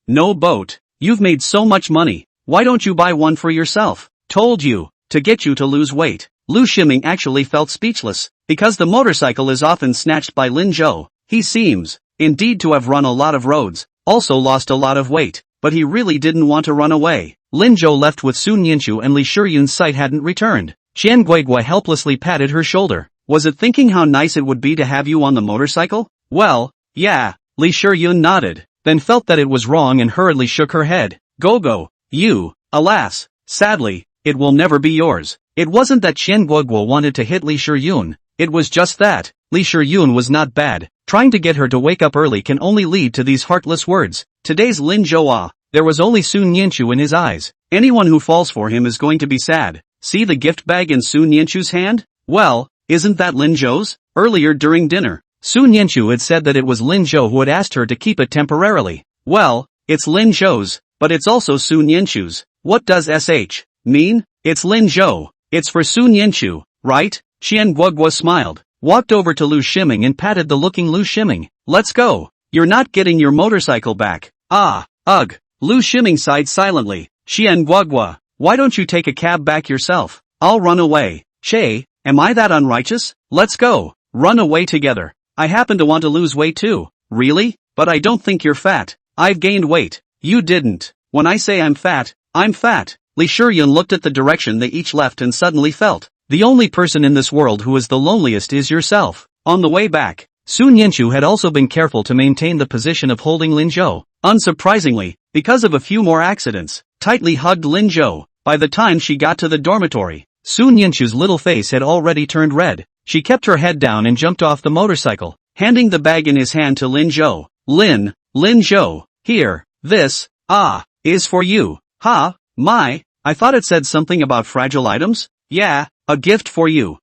No boat. You've made so much money. Why don't you buy one for yourself? Told you, to get you to lose weight. Lu Shiming actually felt speechless, because the motorcycle is often snatched by Lin Zhou. He seems, indeed, to have run a lot of roads, also lost a lot of weight, but he really didn't want to run away. Lin Zhou left with Su Nianchu and Li Shiyun's sight hadn't returned. Qianguogua helplessly patted her shoulder. Was it thinking how nice it would be to have you on the motorcycle? Well, yeah, Li Shiyun nodded, then felt that it was wrong and hurriedly shook her head. Go, you, alas, sadly, it will never be yours. It wasn't that Qianguogua wanted to hit Li Shiyun. It was just that, Li Shiyun was not bad. Trying to get her to wake up early can only lead to these heartless words. Today's Lin Zhou, there was only Su Nianchu in his eyes. Anyone who falls for him is going to be sad. See the gift bag in Su Nianchu's hand? Well, isn't that Lin Zhou's? Earlier during dinner, Su Nianchu had said that it was Lin Zhou who had asked her to keep it temporarily. Well, it's Lin Zhou's, but it's also Su Nianchu's. What does SH mean? It's Lin Zhou. It's for Su Nianchu, right? Qianguogua smiled, walked over to Lu Shiming and patted the looking Lu Shiming. Let's go. You're not getting your motorcycle back. Ugh. Lu Shiming sighed silently. Qianguogua, why don't you take a cab back yourself? I'll run away. Che, am I that unrighteous? Let's go. Run away together. I happen to want to lose weight too. Really? But I don't think you're fat. I've gained weight. You didn't. When I say I'm fat, I'm fat. Li Shiyun looked at the direction they each left and suddenly felt, the only person in this world who is the loneliest is yourself. On the way back, Su Nianchu had also been careful to maintain the position of holding Lin Zhou. Unsurprisingly, because of a few more accidents, tightly hugged Lin Zhou. By the time she got to the dormitory, Su Nianchu's little face had already turned red. She kept her head down and jumped off the motorcycle. handing the bag in his hand to Lin Zhou. Lin Zhou, here, this, is for you. Ha, I thought it said something about fragile items? Yeah, a gift for you.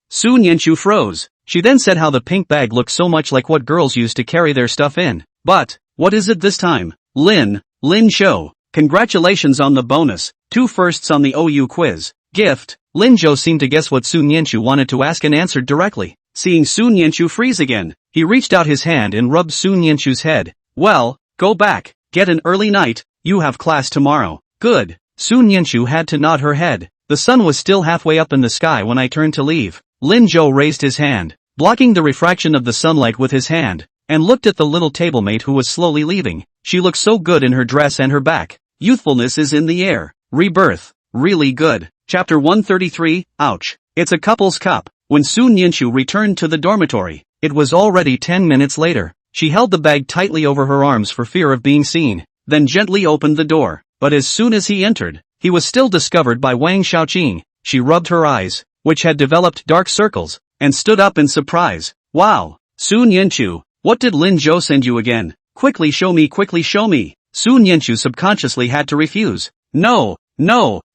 Su Nianchu froze. She then said how the pink bag looked so much like what girls used to carry their stuff in. But, what is it this time? Lin Zhou, congratulations on the bonus, 2 firsts on the OU quiz. Gift. Lin Zhou seemed to guess what Su Nianchu wanted to ask and answered directly. Seeing Su Nianchu freeze again, he reached out his hand and rubbed Su Nianchu's head. Well, go back, get an early night, you have class tomorrow. Good. Su Nianchu had to nod her head. The sun was still halfway up in the sky when I turned to leave. Lin Zhou raised his hand, blocking the refraction of the sunlight with his hand, and looked at the little tablemate who was slowly leaving. She looked so good in her dress and her back. Youthfulness is in the air. Rebirth. Really good. Chapter 133, ouch. It's a couple's cup. When Su Nianchu returned to the dormitory, it was already 10 minutes later. She held the bag tightly over her arms for fear of being seen, then gently opened the door. But as soon as he entered, he was still discovered by Wang Xiaoqing. She rubbed her eyes, which had developed dark circles, and stood up in surprise. Wow, Su Nianchu, what did Lin Zhou send you again? Quickly show me. Su Nianchu subconsciously had to refuse. No,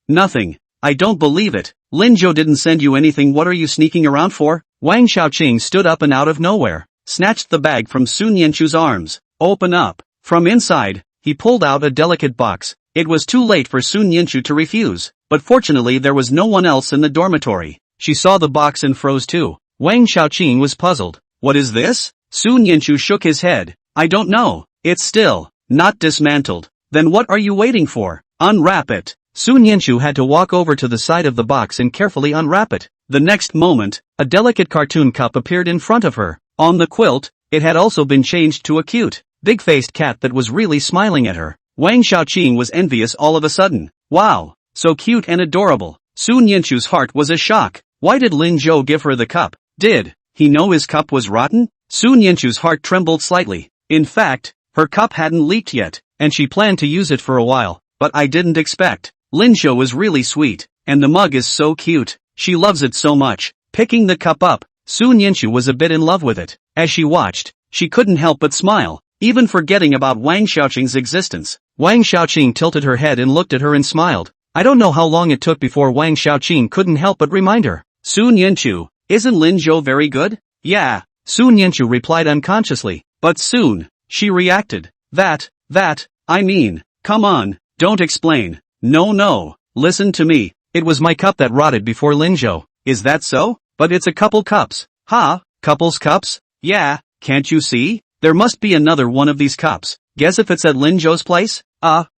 nothing. I don't believe it. Lin Zhou didn't send you anything. What are you sneaking around for? Wang Xiaoqing stood up and out of nowhere, snatched the bag from Su Nianchu's arms. Open up. From inside, he pulled out a delicate box. It was too late for Su Nianchu to refuse, but fortunately there was no one else in the dormitory. She saw the box and froze too. Wang Xiaoqing was puzzled. What is this? Su Nianchu shook his head. I don't know. It's still not dismantled. Then what are you waiting for? Unwrap it. Su Nianchu had to walk over to the side of the box and carefully unwrap it. The next moment, a delicate cartoon cup appeared in front of her. On the quilt, it had also been changed to a cute, big-faced cat that was really smiling at her. Wang Xiaoqing was envious all of a sudden. Wow, so cute and adorable. Su Nianchu's heart was a shock. Why did Lin Zhou give her the cup? Did he know his cup was rotten? Su Nianchu's heart trembled slightly. In fact, her cup hadn't leaked yet, and she planned to use it for a while, but I didn't expect. Lin Zhou is really sweet, and the mug is so cute. She loves it so much. Picking the cup up, Su Nianchu was a bit in love with it. As she watched, she couldn't help but smile, even forgetting about Wang Xiaoqing's existence. Wang Xiaoqing tilted her head and looked at her and smiled. I don't know how long it took before Wang Xiaoqing couldn't help but remind her. Su Nianchu, isn't Lin Zhou very good? Yeah, Su Nianchu replied unconsciously, but soon, she reacted. Come on, don't explain. No, listen to me. It was my cup that rotted before Lin Zhou. Is that so? But it's a couple cups. Couple's cups? Yeah, can't you see? There must be another one of these cups. Guess if it's at Lin Zhou's place?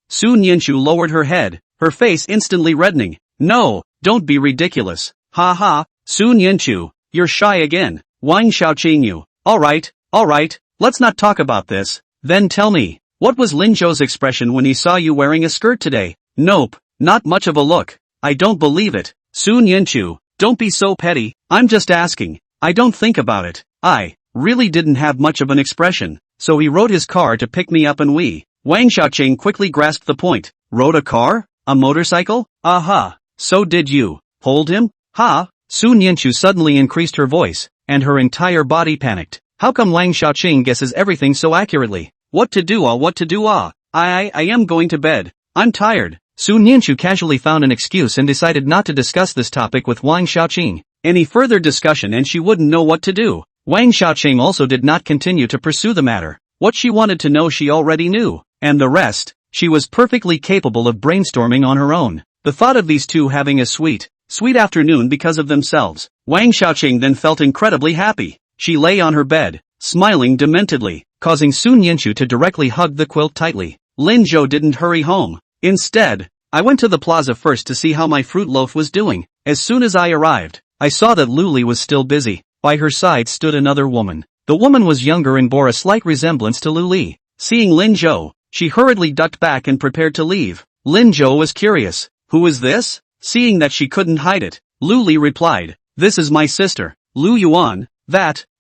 Su Nianchu lowered her head, her face instantly reddening. No, don't be ridiculous. Su Nianchu, you're shy again. Wang Xiaoqing you. Alright, let's not talk about this. Then tell me, what was Lin Zhou's expression when he saw you wearing a skirt today? Nope, not much of a look. I don't believe it. Su Nianchu, don't be so petty. I'm just asking. I don't think about it. I really didn't have much of an expression, so he rode his car to pick me up and Wang Xiaoqing quickly grasped the point. Rode a car? A motorcycle? So did you hold him? Su Nianchu suddenly increased her voice, and her entire body panicked. How come Wang Xiaoqing guesses everything so accurately? What to do? I am going to bed. I'm tired. Su Nianchu casually found an excuse and decided not to discuss this topic with Wang Xiaoqing. Any further discussion and she wouldn't know what to do. Wang Xiaoqing also did not continue to pursue the matter. What she wanted to know she already knew, and the rest, she was perfectly capable of brainstorming on her own. The thought of these two having a sweet afternoon because of themselves. Wang Xiaoqing then felt incredibly happy. She lay on her bed, smiling dementedly, causing Su Nianchu to directly hug the quilt tightly. Lin Zhou didn't hurry home. Instead, I went to the plaza first to see how my fruit loaf was doing. As soon as I arrived, I saw that Luli was still busy. By her side stood another woman. The woman was younger and bore a slight resemblance to Luli. Seeing Lin Zhou, she hurriedly ducked back and prepared to leave. Lin Zhou was curious. Who is this? Seeing that she couldn't hide it, Luli replied, this is my sister, Lu Yuan.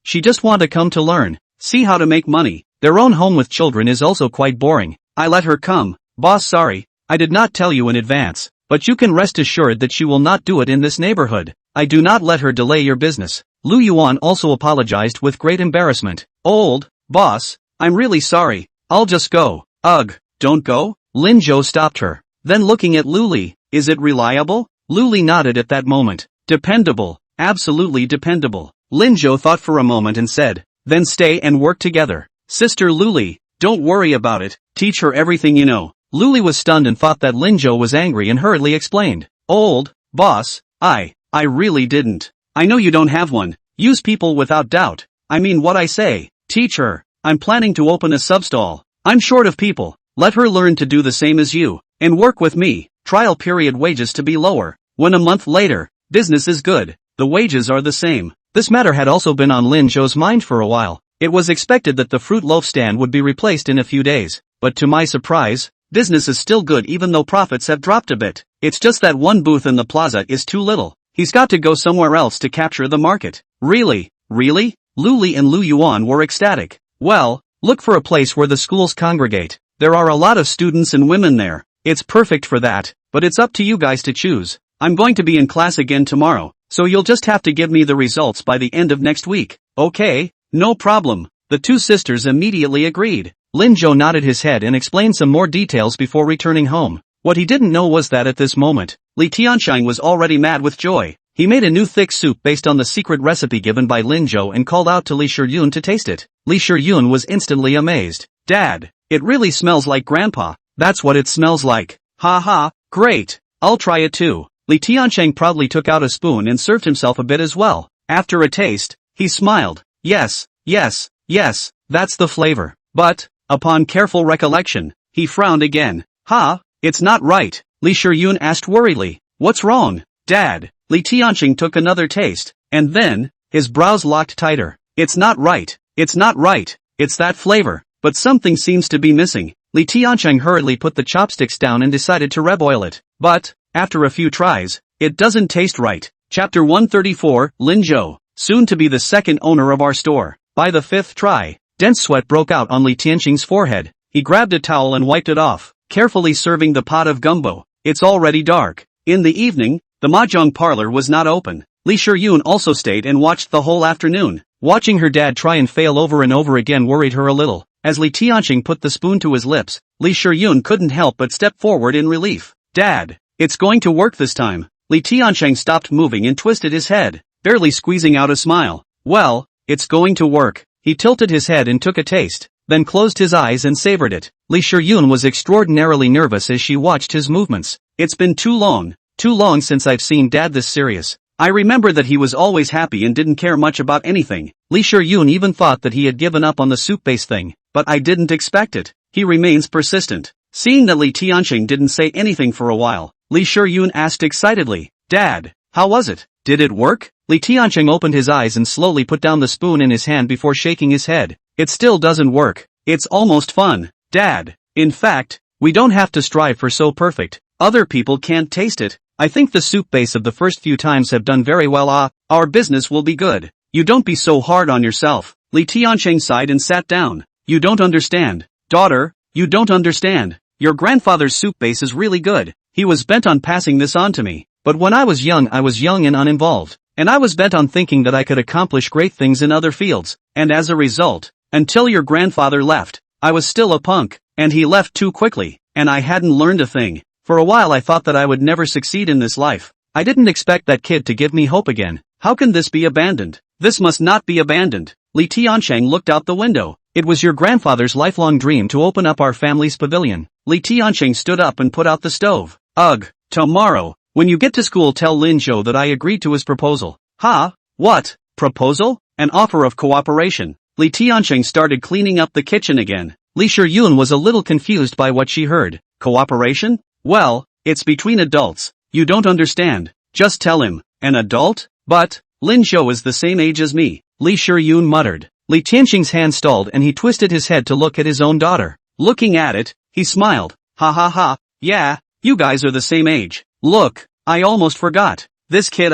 She just want to come to learn, see how to make money. Their own home with children is also quite boring. I let her come. Boss, sorry, I did not tell you in advance, but you can rest assured that she will not do it in this neighborhood. I do not let her delay your business. Lu Yuan also apologized with great embarrassment. Old boss, I'm really sorry, I'll just go. Ugh, don't go? Lin Zhou stopped her. Then looking at Luli, is it reliable? Luli nodded at that moment. Dependable, absolutely dependable. Lin Zhou thought for a moment and said, then stay and work together. Sister Luli, don't worry about it, teach her everything you know. Luli was stunned and thought that Lin Zhou was angry and hurriedly explained. Old boss, I really didn't. I know you don't have one. Use people without doubt. I mean what I say. Teach her. I'm planning to open a substall. I'm short of people. Let her learn to do the same as you. And work with me. Trial period wages to be lower. When a month later, business is good, the wages are the same. This matter had also been on Lin Zhou's mind for a while. It was expected that the fruit loaf stand would be replaced in a few days. But to my surprise, business is still good even though profits have dropped a bit. It's just that one booth in the plaza is too little. He's got to go somewhere else to capture the market. Really? Really? Luli and Lu Yuan were ecstatic. Well, look for a place where the schools congregate. There are a lot of students and women there. It's perfect for that, but it's up to you guys to choose. I'm going to be in class again tomorrow, so you'll just have to give me the results by the end of next week. Okay, no problem. The two sisters immediately agreed. Lin Zhou nodded his head and explained some more details before returning home. What he didn't know was that at this moment, Li Tianxiang was already mad with joy. He made a new thick soup based on the secret recipe given by Lin Zhou and called out to Li Shiyun to taste it. Li Shiyun was instantly amazed. Dad, it really smells like Grandpa. That's what it smells like. Ha ha, great. I'll try it too. Li Tianxiang proudly took out a spoon and served himself a bit as well. After a taste, he smiled. Yes, that's the flavor. But, upon careful recollection, he frowned again. It's not right. Li Shiyun asked worriedly. What's wrong, Dad? Li Tianxiang took another taste, and then, his brows locked tighter. It's not right. It's that flavor, but something seems to be missing. Li Tianxiang hurriedly put the chopsticks down and decided to reboil it. But, after a few tries, it doesn't taste right. Chapter 134, Lin Zhou, soon to be the second owner of our store. By the fifth try, dense sweat broke out on Li Tianxiang's forehead. He grabbed a towel and wiped it off, carefully serving the pot of gumbo. It's already dark. In the evening, the mahjong parlor was not open. Li Shiyun also stayed and watched the whole afternoon. Watching her dad try and fail over and over again worried her a little. As Li Tianxiang put the spoon to his lips, Li Shiyun couldn't help but step forward in relief. Dad, it's going to work this time. Li Tianxiang stopped moving and twisted his head, barely squeezing out a smile. Well, it's going to work. He tilted his head and took a taste, then closed his eyes and savored it. Li Shiyun was extraordinarily nervous as she watched his movements. It's been too long since I've seen Dad this serious. I remember that he was always happy and didn't care much about anything. Li Shiyun even thought that he had given up on the soup-based thing, but I didn't expect it. He remains persistent. Seeing that Li Tianxiang didn't say anything for a while, Li Shiyun asked excitedly, Dad, how was it? Did it work? Li Tianxiang opened his eyes and slowly put down the spoon in his hand before shaking his head. It still doesn't work. It's almost fun, Dad. In fact, we don't have to strive for so perfect. Other people can't taste it. I think the soup base of the first few times have done very well. Our business will be good. You don't be so hard on yourself. Li Tianxiang sighed and sat down. You don't understand. Daughter, you don't understand. Your grandfather's soup base is really good. He was bent on passing this on to me. But when I was young and uninvolved. And I was bent on thinking that I could accomplish great things in other fields. And as a result, until your grandfather left, I was still a punk. And he left too quickly. And I hadn't learned a thing. For a while I thought that I would never succeed in this life. I didn't expect that kid to give me hope again. How can this be abandoned? This must not be abandoned. Li Tianxiang looked out the window. It was your grandfather's lifelong dream to open up our family's pavilion. Li Tianxiang stood up and put out the stove. Ugh, tomorrow, when you get to school tell Lin Zhou that I agreed to his proposal. What? Proposal? An offer of cooperation. Li Tianxiang started cleaning up the kitchen again. Li Shiyun was a little confused by what she heard. Cooperation? Well, it's between adults. You don't understand. Just tell him. An adult? But, Lin Zhou is the same age as me. Li Shiyun muttered. Li Tianxiang's hand stalled and he twisted his head to look at his own daughter. Looking at it, he smiled. Ha. Yeah, you guys are the same age. Look, I almost forgot. This kid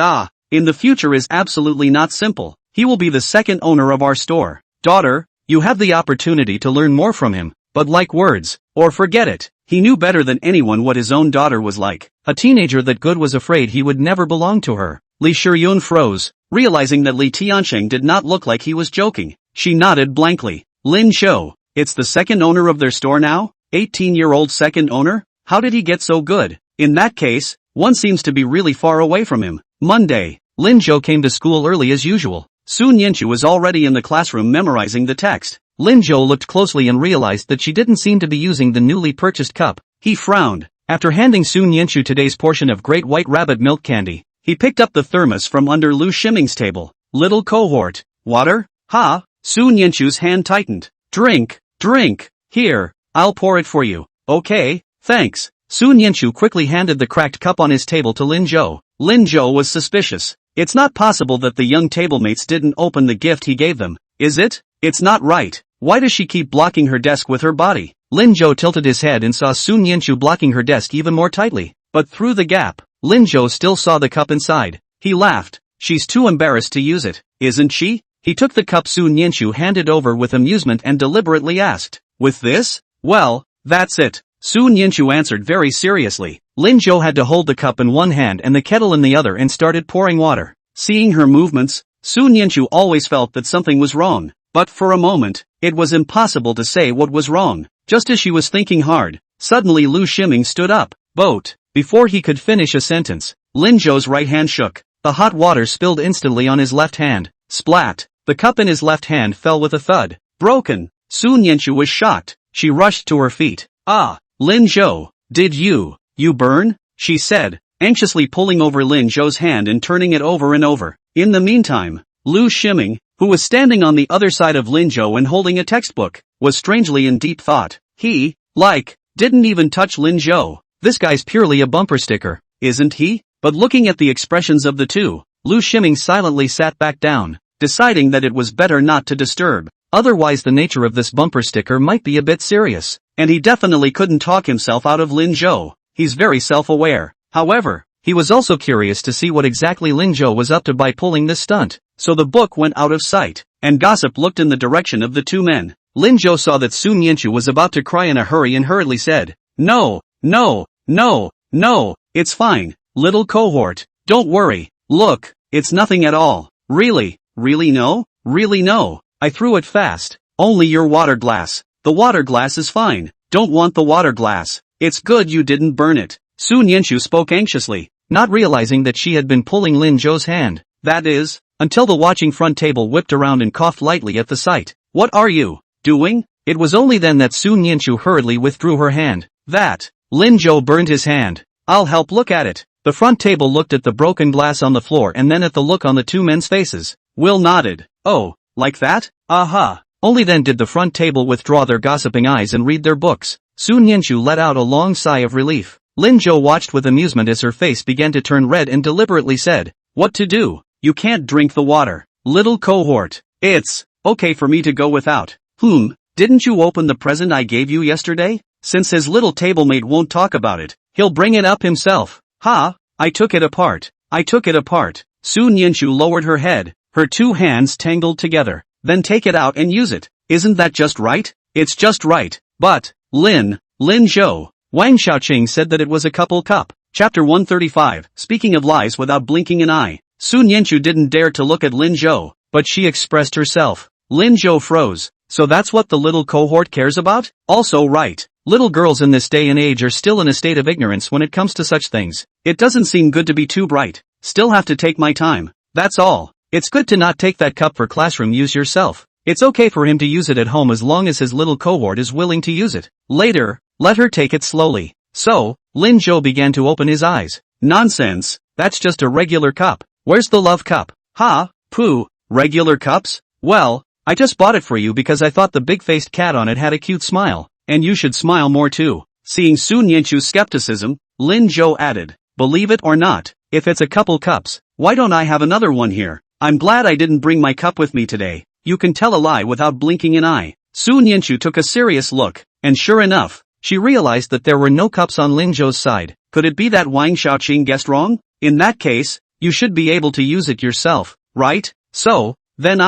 in the future is absolutely not simple. He will be the second owner of our store. Daughter, you have the opportunity to learn more from him. But like words, or forget it. He knew better than anyone what his own daughter was like. A teenager that good was afraid he would never belong to her. Li Shiyun froze, realizing that Li Tiansheng did not look like he was joking. She nodded blankly. Lin Zhou, it's the second owner of their store now? 18-year-old second owner? How did he get so good? In that case, one seems to be really far away from him. Monday, Lin Zhou came to school early as usual. Sun Yanchu was already in the classroom memorizing the text. Lin Zhou looked closely and realized that she didn't seem to be using the newly purchased cup. He frowned. After handing Sun Yanchu today's portion of great white rabbit milk candy, he picked up the thermos from under Lu Shiming's table. Little cohort. Water? Ha! Sun Yanchu's hand tightened. Drink. Here, I'll pour it for you. Okay, thanks. Sun Yanchu quickly handed the cracked cup on his table to Lin Zhou. Lin Zhou was suspicious. It's not possible that the young tablemates didn't open the gift he gave them, is it? It's not right. Why does she keep blocking her desk with her body? Lin Zhou tilted his head and saw Sun Yanchu blocking her desk even more tightly. But through the gap, Lin Zhou still saw the cup inside. He laughed. She's too embarrassed to use it, isn't she? He took the cup Sun Yanchu handed over with amusement and deliberately asked, with this? Well, that's it. Sun Yanchu answered very seriously. Lin Zhou had to hold the cup in one hand and the kettle in the other and started pouring water. Seeing her movements, Sun Yanchu always felt that something was wrong. But for a moment, it was impossible to say what was wrong. Just as she was thinking hard, suddenly Lu Shiming stood up. Boat. Before he could finish a sentence, Lin Zhou's right hand shook. The hot water spilled instantly on his left hand. Splat. The cup in his left hand fell with a thud. Broken. Sun Yanchu was shocked. She rushed to her feet. Ah, Lin Zhou, did you burn? She said, anxiously pulling over Lin Zhou's hand and turning it over and over. In the meantime, Lu Shiming, who was standing on the other side of Lin Zhou and holding a textbook, was strangely in deep thought. He, didn't even touch Lin Zhou. This guy's purely a bumper sticker, isn't he? But looking at the expressions of the two, Lu Shiming silently sat back down, deciding that it was better not to disturb. Otherwise the nature of this bumper sticker might be a bit serious. And he definitely couldn't talk himself out of Lin Zhou. He's very self-aware. However, he was also curious to see what exactly Lin Zhou was up to by pulling this stunt. So the book went out of sight, and Gossip looked in the direction of the two men. Lin Zhou saw that Sun Yanchu was about to cry in a hurry and hurriedly said, No, it's fine, little cohort, don't worry, look, it's nothing at all. Really no? I threw it fast. Only your water glass. The water glass is fine. Don't want the water glass. It's good you didn't burn it. Sun Yanchu spoke anxiously, not realizing that she had been pulling Lin Zhou's hand. That is, until the watching front table whipped around and coughed lightly at the sight. What are you doing? It was only then that Sun Yanchu hurriedly withdrew her hand. That. Lin Zhou burned his hand. I'll help look at it. The front table looked at the broken glass on the floor and then at the look on the two men's faces. Will nodded. Oh, like that? Aha. Only then did the front table withdraw their gossiping eyes and read their books. Sun Yanchu let out a long sigh of relief. Lin Zhou watched with amusement as her face began to turn red and deliberately said, What to do? You can't drink the water. Little cohort. It's okay for me to go without. Didn't you open the present I gave you yesterday? Since his little tablemate won't talk about it, he'll bring it up himself. Ha! I took it apart. Sun Yanchu lowered her head, her two hands tangled together. Then take it out and use it. Isn't that just right? It's just right. But, Lin Zhou. Wang Xiaoqing said that it was a couple cup. Chapter 135, speaking of lies without blinking an eye. Sun Yanchu didn't dare to look at Lin Zhou, but she expressed herself. Lin Zhou froze. So that's what the little cohort cares about? Also right. Little girls in this day and age are still in a state of ignorance when it comes to such things. It doesn't seem good to be too bright. Still have to take my time. That's all. It's good to not take that cup for classroom use yourself. It's okay for him to use it at home as long as his little cohort is willing to use it. Later, let her take it slowly. So, Lin Zhou began to open his eyes. Nonsense. That's just a regular cup. Where's the love cup? Ha, pooh, regular cups? Well, I just bought it for you because I thought the big-faced cat on it had a cute smile. And you should smile more too. Seeing Sun Yanchu's skepticism, Lin Zhou added, Believe it or not, if it's a couple cups, why don't I have another one here? I'm glad I didn't bring my cup with me today. You can tell a lie without blinking an eye. Sun Yanchu took a serious look, and sure enough, she realized that there were no cups on Lin Zhou's side. Could it be that Wang Xiaoqing guessed wrong? In that case, you should be able to use it yourself, right? So, then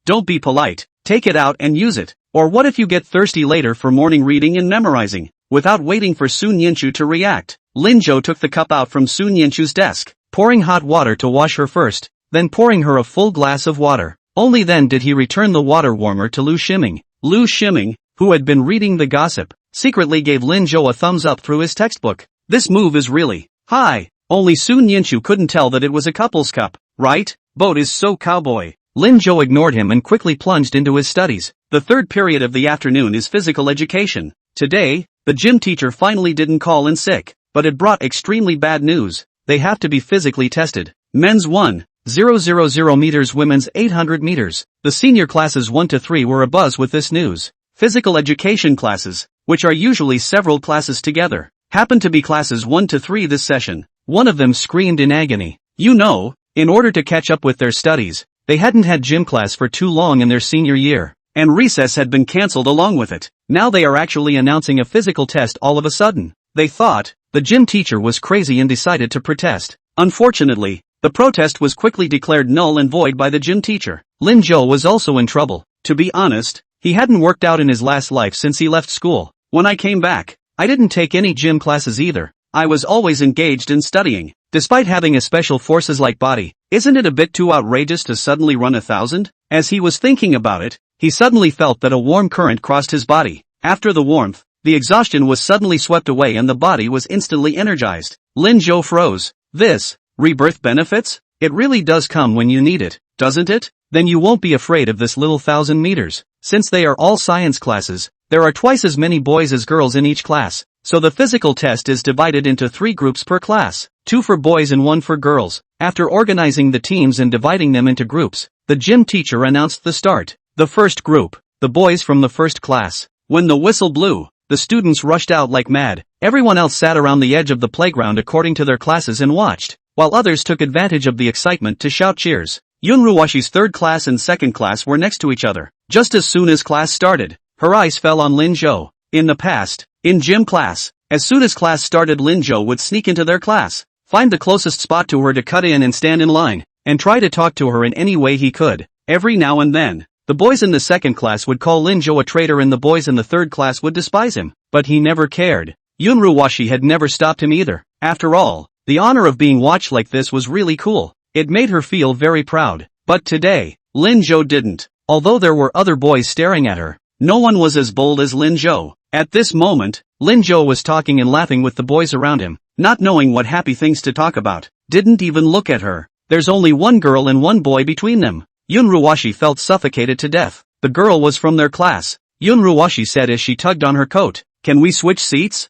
don't be polite, take it out and use it. Or what if you get thirsty later for morning reading and memorizing? Without waiting for Sun Yanchu to react, Lin Zhou took the cup out from Sun Yanchu's desk. pouring hot water to wash her first, then pouring her a full glass of water. Only then did he return the water warmer to Lu Shiming. Lu Shiming, who had been reading the gossip, secretly gave Lin Zhou a thumbs up through his textbook. This move is really high. Only Sun Yinshu couldn't tell that it was a couple's cup, right? Boat is so cowboy. Lin Zhou ignored him and quickly plunged into his studies. The third period of the afternoon is physical education. Today, the gym teacher finally didn't call in sick, but it brought extremely bad news. They have to be physically tested. Men's 1,000 meters, women's 800 meters. The senior classes 1 to 3 were abuzz with this news. Physical education classes, which are usually several classes together, happened to be classes 1 to 3 this session. One of them screamed in agony. In order to catch up with their studies, they hadn't had gym class for too long in their senior year, and recess had been cancelled along with it. Now they are actually announcing a physical test all of a sudden. They thought the gym teacher was crazy and decided to protest. Unfortunately, the protest was quickly declared null and void by the gym teacher. Lin Zhou was also in trouble. To be honest, he hadn't worked out in his last life since he left school. When I came back, I didn't take any gym classes either. I was always engaged in studying. Despite having a special forces-like body, isn't it a bit too outrageous to suddenly run 1,000? As he was thinking about it, he suddenly felt that a warm current crossed his body. After the warmth, the exhaustion was suddenly swept away and the body was instantly energized. Lin Zhou froze. This, rebirth benefits? It really does come when you need it, doesn't it? Then you won't be afraid of this little 1,000 meters. Since they are all science classes, there are twice as many boys as girls in each class. So the physical test is divided into 3 groups per class, 2 for boys and 1 for girls. After organizing the teams and dividing them into groups, the gym teacher announced the start. The first group, the boys from the first class. When the whistle blew, the students rushed out like mad. Everyone else sat around the edge of the playground according to their classes and watched, while others took advantage of the excitement to shout cheers. Yunruwashi's third class and second class were next to each other. Just as soon as class started, her eyes fell on Lin Zhou. In the past, in gym class, as soon as class started, Lin Zhou would sneak into their class, find the closest spot to her to cut in and stand in line, and try to talk to her in any way he could. Every now and then, the boys in the second class would call Lin Zhou a traitor and the boys in the third class would despise him, but he never cared. Yunruwashi had never stopped him either. After all, the honor of being watched like this was really cool. It made her feel very proud. But today, Lin Zhou didn't. Although there were other boys staring at her, no one was as bold as Lin Zhou. At this moment, Lin Zhou was talking and laughing with the boys around him, not knowing what happy things to talk about. Didn't even look at her. There's only one girl and one boy between them. Yunruwashi felt suffocated to death. The girl was from their class. Yunruwashi said as she tugged on her coat. Can we switch seats?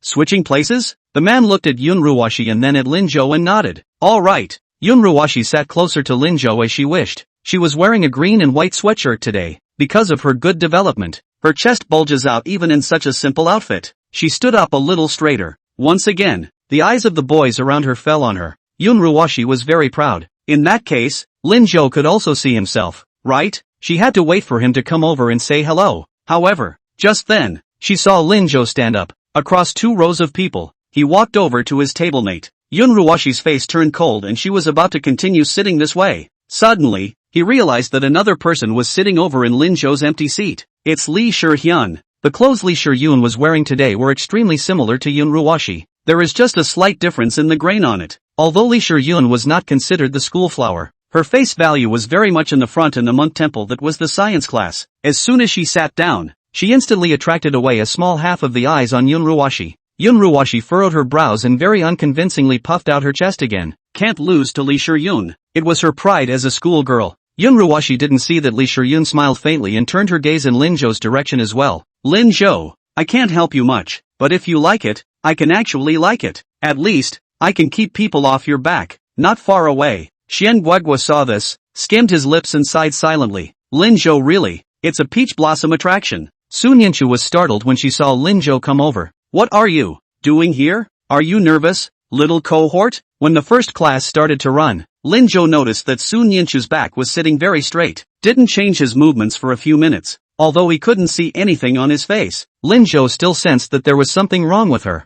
Switching places? The man looked at Yunruwashi and then at Lin Zhou and nodded. All right. Yunruwashi sat closer to Lin Zhou as she wished. She was wearing a green and white sweatshirt today. Because of her good development, her chest bulges out even in such a simple outfit. She stood up a little straighter. Once again, the eyes of the boys around her fell on her. Yunruwashi was very proud. In that case, Lin Zhou could also see himself, right? She had to wait for him to come over and say hello. However, just then, she saw Lin Zhou stand up. Across 2 rows of people, he walked over to his tablemate. Yunruwashi's face turned cold and she was about to continue sitting this way. Suddenly, he realized that another person was sitting over in Lin Zhou's empty seat. It's Li Shihyun. The clothes Li Shihyun was wearing today were extremely similar to Yunruwashi. There is just a slight difference in the grain on it. Although Li Shihyun was not considered the school flower, her face value was very much in the front in the monk temple that was the science class. As soon as she sat down, she instantly attracted away a small half of the eyes on Yunruwashi. Yunruwashi furrowed her brows and very unconvincingly puffed out her chest again. Can't lose to Li Shihyun. It was her pride as a schoolgirl. Yunruwashi didn't see that Li Shihyun smiled faintly and turned her gaze in Lin Zhou's direction as well. Lin Zhou, I can't help you much, but if you like it, I can actually like it. At least, I can keep people off your back, not far away. Xian Guogua saw this, skimmed his lips and sighed silently. Lin Zhou really, it's a peach blossom attraction. Sun Yinshu was startled when she saw Lin Zhou come over. What are you doing here? Are you nervous, little cohort? When the first class started to run, Lin Zhou noticed that Sun Yinshu's back was sitting very straight. Didn't change his movements for a few minutes. Although he couldn't see anything on his face, Lin Zhou still sensed that there was something wrong with her.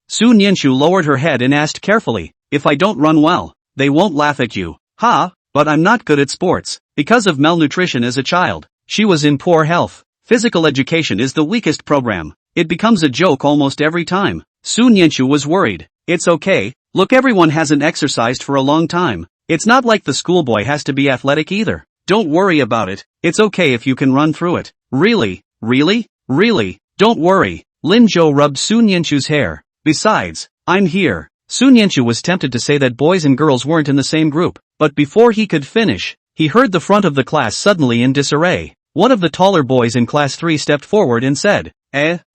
Sun Yinshu lowered her head and asked carefully, if I don't run well, they won't laugh at you. But I'm not good at sports. Because of malnutrition as a child, she was in poor health. Physical education is the weakest program. It becomes a joke almost every time. Sun Yinshu was worried. It's okay, Look, everyone hasn't exercised for a long time. It's not like the schoolboy has to be athletic either. Don't worry about it, it's okay if you can run through it. Really? Really? Don't worry. Lin Zhou rubbed Sun Yanchu's hair. Besides, I'm here. Sun Yanchu was tempted to say that boys and girls weren't in the same group, but before he could finish, he heard the front of the class suddenly in disarray. One of the taller boys in class 3 stepped forward and said,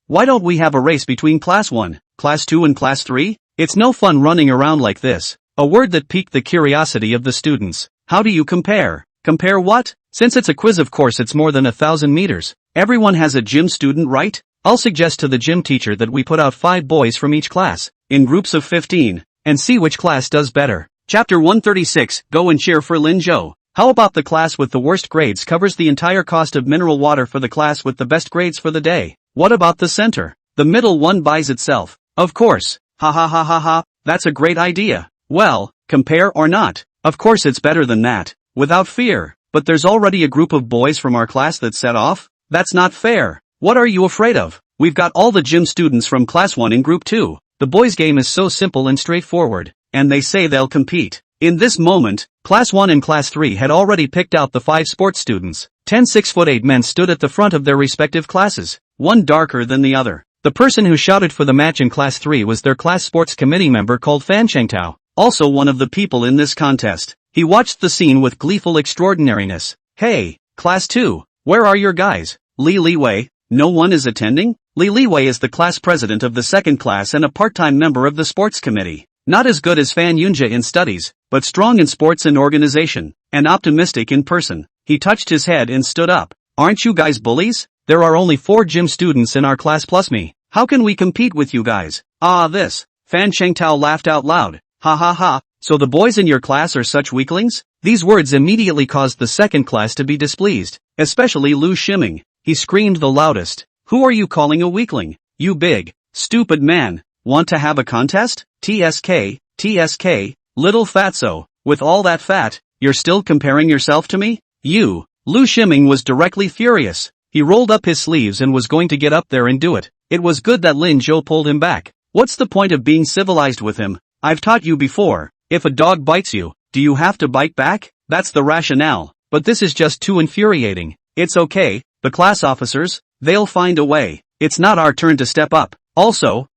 why don't we have a race between class 1, class 2 and class 3? It's no fun running around like this. A word that piqued the curiosity of the students. How do you compare? Compare what? Since it's a quiz, of course it's more than 1,000 meters. Everyone has a gym student, right? I'll suggest to the gym teacher that we put out 5 boys from each class, in groups of 15, and see which class does better. Chapter 136, Go and cheer for Lin Zhou. How about the class with the worst grades covers the entire cost of mineral water for the class with the best grades for the day? What about the center? The middle one buys itself. Of course. Ha, that's a great idea. Well, compare or not? Of course it's better than that. Without fear. But there's already a group of boys from our class that set off? That's not fair. What are you afraid of? We've got all the gym students from class 1 in group 2. The boys' game is so simple and straightforward, and they say they'll compete. In this moment, class 1 and class 3 had already picked out the 5 sports students. 10 6'8" men stood at the front of their respective classes, one darker than the other. The person who shouted for the match in class 3 was their class sports committee member called Fan Chengtao, also one of the people in this contest. He watched the scene with gleeful extraordinariness. Hey, class 2, where are your guys? Li Liwei, no one is attending? Li Liwei is the class president of the second class and a part-time member of the sports committee. Not as good as Fan Yunjia in studies, but strong in sports and organization, and optimistic in person. He touched his head and stood up. Aren't you guys bullies? There are only 4 gym students in our class plus me. How can we compete with you guys? This. Fan Chengtao laughed out loud. Ha, so the boys in your class are such weaklings? These words immediately caused the second class to be displeased, especially Lu Shiming. He screamed the loudest. Who are you calling a weakling? You big, stupid man. Want to have a contest? TSK, little fatso. With all that fat, you're still comparing yourself to me? You. Lu Shiming was directly furious. He rolled up his sleeves and was going to get up there and do it. It was good that Lin Zhou pulled him back. What's the point of being civilized with him? I've taught you before. If a dog bites you, do you have to bite back? That's the rationale. But this is just too infuriating. It's okay, the class officers, they'll find a way. It's not our turn to step up. Also,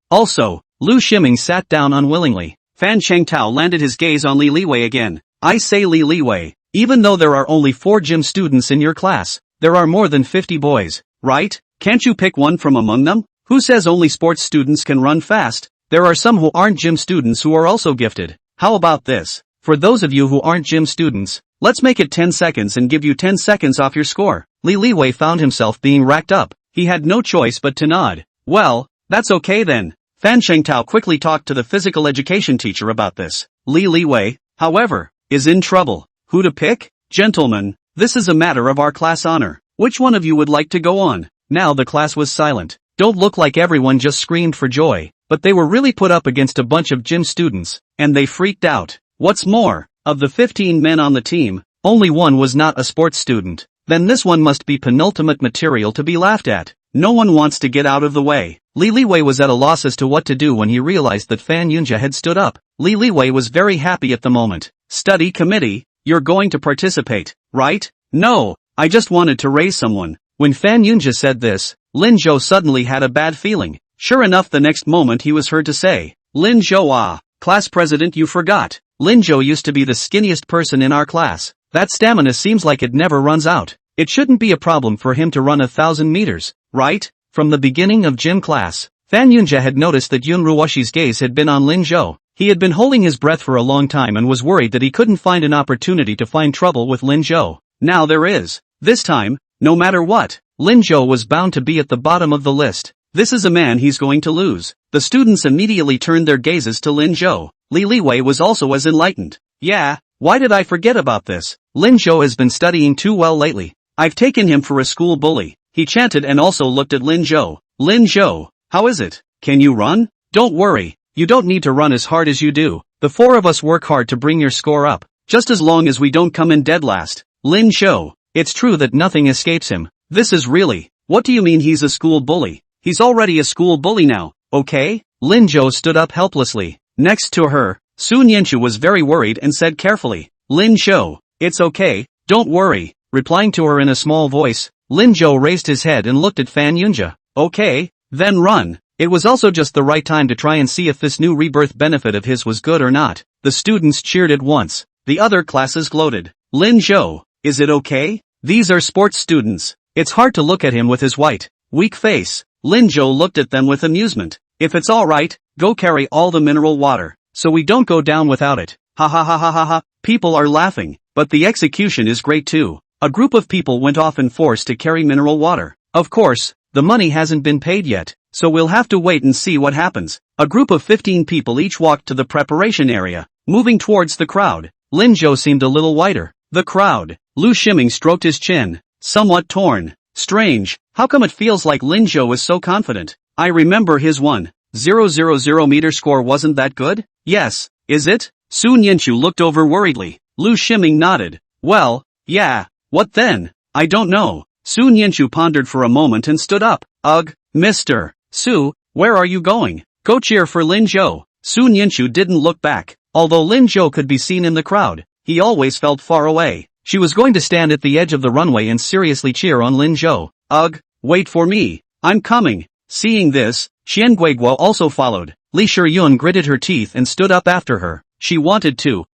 Lu Shiming sat down unwillingly. Fan Chengtao landed his gaze on Li Liwei again. I say Li Liwei, even though there are only 4 gym students in your class, there are more than 50 boys, right? Can't you pick one from among them? Who says only sports students can run fast? There are some who aren't gym students who are also gifted. How about this? For those of you who aren't gym students, let's make it 10 seconds and give you 10 seconds off your score. Li Liwei found himself being racked up. He had no choice but to nod. Well, that's okay then. Fan Chengtao quickly talked to the physical education teacher about this. Li Liwei, however, is in trouble. Who to pick? Gentlemen, this is a matter of our class honor. Which one of you would like to go on? Now the class was silent. Don't look like everyone just screamed for joy, but they were really put up against a bunch of gym students, and they freaked out. What's more, of the 15 men on the team, only one was not a sports student. Then this one must be penultimate material to be laughed at. No one wants to get out of the way. Li Liwei was at a loss as to what to do when he realized that Fan Yunjia had stood up. Li Liwei was very happy at the moment. Study committee, you're going to participate, right? No, I just wanted to raise someone. When Fan Yunjia said this, Lin Zhou suddenly had a bad feeling. Sure enough, the next moment he was heard to say, Lin Zhou, class president, you forgot. Lin Zhou used to be the skinniest person in our class. That stamina seems like it never runs out. It shouldn't be a problem for him to run 1,000 meters, right? From the beginning of gym class, Fan Yunjia had noticed that Yun Ruoshi's gaze had been on Lin Zhou. He had been holding his breath for a long time and was worried that he couldn't find an opportunity to find trouble with Lin Zhou. Now there is. This time, no matter what, Lin Zhou was bound to be at the bottom of the list. This is a man he's going to lose. The students immediately turned their gazes to Lin Zhou. Li Liwei was also as enlightened. Yeah, why did I forget about this? Lin Zhou has been studying too well lately. I've taken him for a school bully. He chanted and also looked at Lin Zhou. Lin Zhou, how is it? Can you run? Don't worry, you don't need to run as hard as you do. The 4 of us work hard to bring your score up, just as long as we don't come in dead last. Lin Zhou, it's true that nothing escapes him. This is really, what do you mean he's a school bully? He's already a school bully now, okay? Lin Zhou stood up helplessly. Next to her, Su Nianchu was very worried and said carefully, Lin Zhou, it's okay, don't worry. Replying to her in a small voice, Lin Zhou raised his head and looked at Fan Yunja. Okay, then run. It was also just the right time to try and see if this new rebirth benefit of his was good or not. The students cheered at once. The other classes gloated. Lin Zhou, is it okay? These are sports students. It's hard to look at him with his white, weak face. Lin Zhou looked at them with amusement. If it's alright, go carry all the mineral water, so we don't go down without it. Ha ha ha ha ha ha. People are laughing, but the execution is great too. A group of people went off in force to carry mineral water. Of course, the money hasn't been paid yet, so we'll have to wait and see what happens. A group of 15 people each walked to the preparation area, moving towards the crowd. Lin Zhou seemed a little whiter. The crowd. Lu Shiming stroked his chin, somewhat torn. Strange, how come it feels like Lin Zhou is so confident? I remember his 1,000 meter score wasn't that good? Yes, is it? Su Nianchu looked over worriedly. Lu Shiming nodded. Well, yeah, what then? I don't know. Su Nianchu pondered for a moment and stood up. Ugh, Mr. Su, where are you going? Go cheer for Lin Zhou. Su Nianchu didn't look back. Although Lin Zhou could be seen in the crowd, he always felt far away. She was going to stand at the edge of the runway and seriously cheer on Lin Zhou. Ugh, wait for me. I'm coming. Seeing this, Qian Guiguo also followed. Li Shiyun gritted her teeth and stood up after her. She wanted to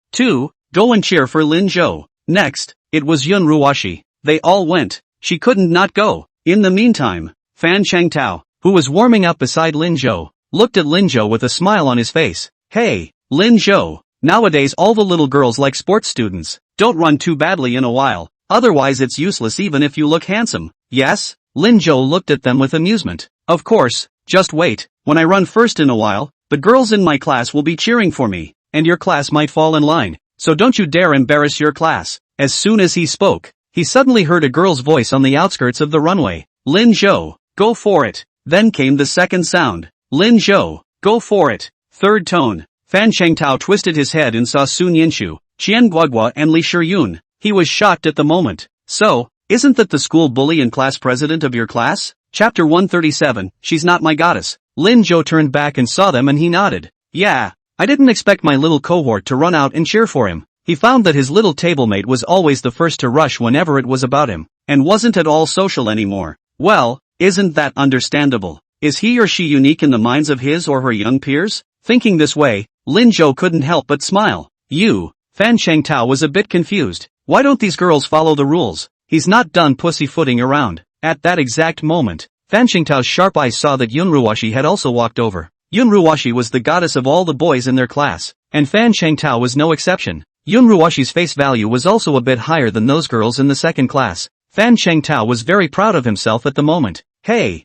go and cheer for Lin Zhou. Next, it was Yun Ruoshi. They all went. She couldn't not go. In the meantime, Fan Changtao, who was warming up beside Lin Zhou, looked at Lin Zhou with a smile on his face. Hey, Lin Zhou, nowadays all the little girls like sports students. Don't run too badly in a while, otherwise it's useless even if you look handsome. Yes? Lin Zhou looked at them with amusement. Of course, just wait. When I run first in a while, the girls in my class will be cheering for me, and your class might fall in line, so don't you dare embarrass your class. As soon as he spoke, he suddenly heard a girl's voice on the outskirts of the runway. Lin Zhou, go for it. Then came the second sound. Lin Zhou, go for it. Third tone. Fan Changtao twisted his head and saw Su Nianchu, Qian Guoguo and Li Shiyun. He was shocked at the moment. So, isn't that the school bully and class president of your class? Chapter 137, She's Not My Goddess. Lin Zhou turned back and saw them and he nodded. Yeah, I didn't expect my little cohort to run out and cheer for him. He found that his little tablemate was always the first to rush whenever it was about him, and wasn't at all social anymore. Well, isn't that understandable? Is he or she unique in the minds of his or her young peers? Thinking this way, Lin Zhou couldn't help but smile. Fan Changtao was a bit confused. Why don't these girls follow the rules? He's not done pussyfooting around. At that exact moment, Fan Changtao's sharp eyes saw that Yun Ruoshi had also walked over. Yun Ruoshi was the goddess of all the boys in their class, and Fan Changtao was no exception. Yun Ruoshi's face value was also a bit higher than those girls in the second class. Fan Changtao was very proud of himself at the moment. Hey,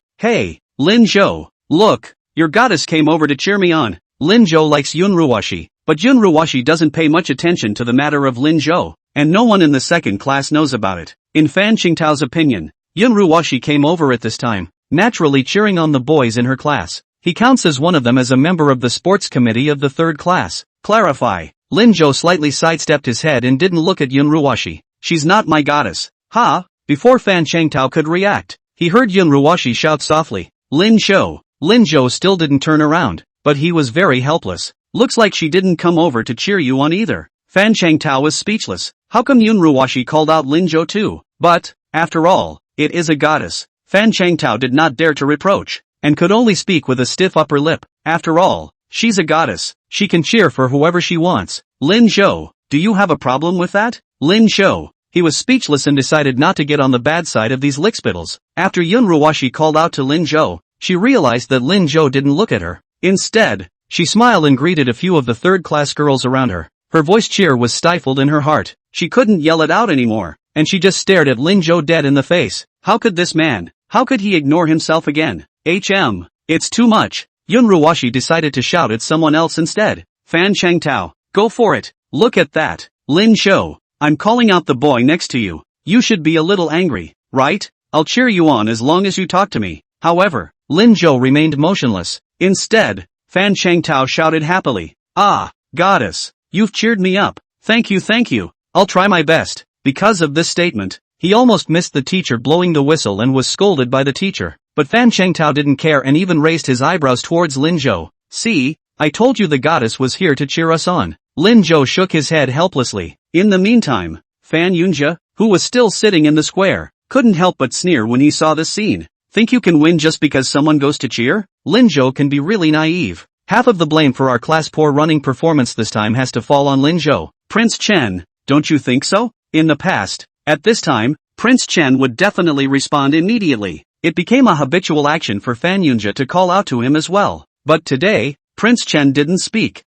Lin Zhou, look, your goddess came over to cheer me on. Lin Zhou likes Yun Ruoshi, but Yun Ruoshi doesn't pay much attention to the matter of Lin Zhou, and no one in the second class knows about it. In Fan Changtao's opinion, Yun Ruoshi came over at this time, naturally cheering on the boys in her class. He counts as one of them as a member of the sports committee of the third class. Clarify. Lin Zhou slightly sidestepped his head and didn't look at Yun Ruoshi. She's not my goddess. Ha! Before Fan Changtao could react, he heard Yun Ruoshi shout softly, Lin Zhou. Lin Zhou still didn't turn around, but he was very helpless. Looks like she didn't come over to cheer you on either. Fan Changtao was speechless. How come Yun Ruoshi called out Lin Zhou too? But, after all, it is a goddess. Fan Changtao did not dare to reproach, and could only speak with a stiff upper lip. After all, she's a goddess. She can cheer for whoever she wants. Lin Zhou, do you have a problem with that? Lin Zhou. He was speechless and decided not to get on the bad side of these lickspittles. After Yun Ruoshi called out to Lin Zhou, she realized that Lin Zhou didn't look at her. Instead, she smiled and greeted a few of the third-class girls around her. Her voice cheer was stifled in her heart. She couldn't yell it out anymore, and she just stared at Lin Zhou dead in the face. How could this man? How could he ignore himself again? It's too much. Yun Ruoshi decided to shout at someone else instead. Fan Changtao, go for it. Look at that. Lin Zhou, I'm calling out the boy next to you. You should be a little angry, right? I'll cheer you on as long as you talk to me. However, Lin Zhou remained motionless. Instead, Fan Changtao shouted happily. Ah, goddess, you've cheered me up. Thank you. I'll try my best. Because of this statement, he almost missed the teacher blowing the whistle and was scolded by the teacher. But Fan Changtao didn't care and even raised his eyebrows towards Lin Zhou. See, I told you the goddess was here to cheer us on. Lin Zhou shook his head helplessly. In the meantime, Fan Yunjia, who was still sitting in the square, couldn't help but sneer when he saw this scene. Think you can win just because someone goes to cheer? Lin Zhou can be really naive. Half of the blame for our class' poor running performance this time has to fall on Lin Zhou. Prince Chen, don't you think so? In the past, at this time, Prince Chen would definitely respond immediately. It became a habitual action for Fan Yunjia to call out to him as well. But today, Prince Chen didn't speak.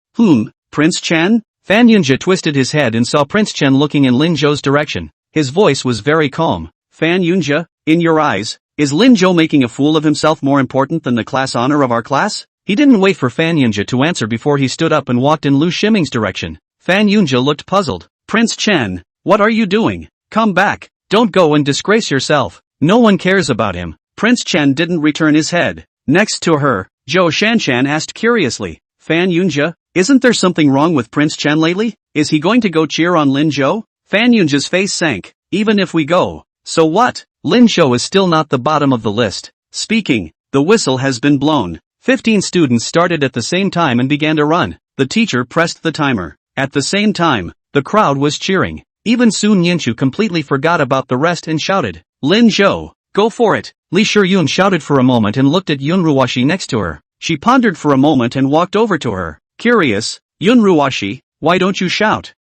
Prince Chen? Fan Yunjia twisted his head and saw Prince Chen looking in Lin Zhou's direction. His voice was very calm. Fan Yunjia, in your eyes, is Lin Zhou making a fool of himself more important than the class honor of our class? He didn't wait for Fan Yunjia to answer before he stood up and walked in Lu Shiming's direction. Fan Yunjia looked puzzled. Prince Chen, what are you doing? Come back. Don't go and disgrace yourself. No one cares about him. Prince Chen didn't return his head. Next to her, Zhou Shanshan asked curiously. Fan Yunjia, isn't there something wrong with Prince Chen lately? Is he going to go cheer on Lin Zhou? Fan Yunjia's face sank. Even if we go, so what? Lin Zhou is still not the bottom of the list. Speaking, the whistle has been blown. 15 students started at the same time and began to run. The teacher pressed the timer. At the same time, the crowd was cheering. Even Sun Yinshu completely forgot about the rest and shouted, Lin Zhou, go for it. Li Shiyun shouted for a moment and looked at Yun Ruoshi next to her. She pondered for a moment and walked over to her. Curious, Yun Ruoshi, why don't you shout?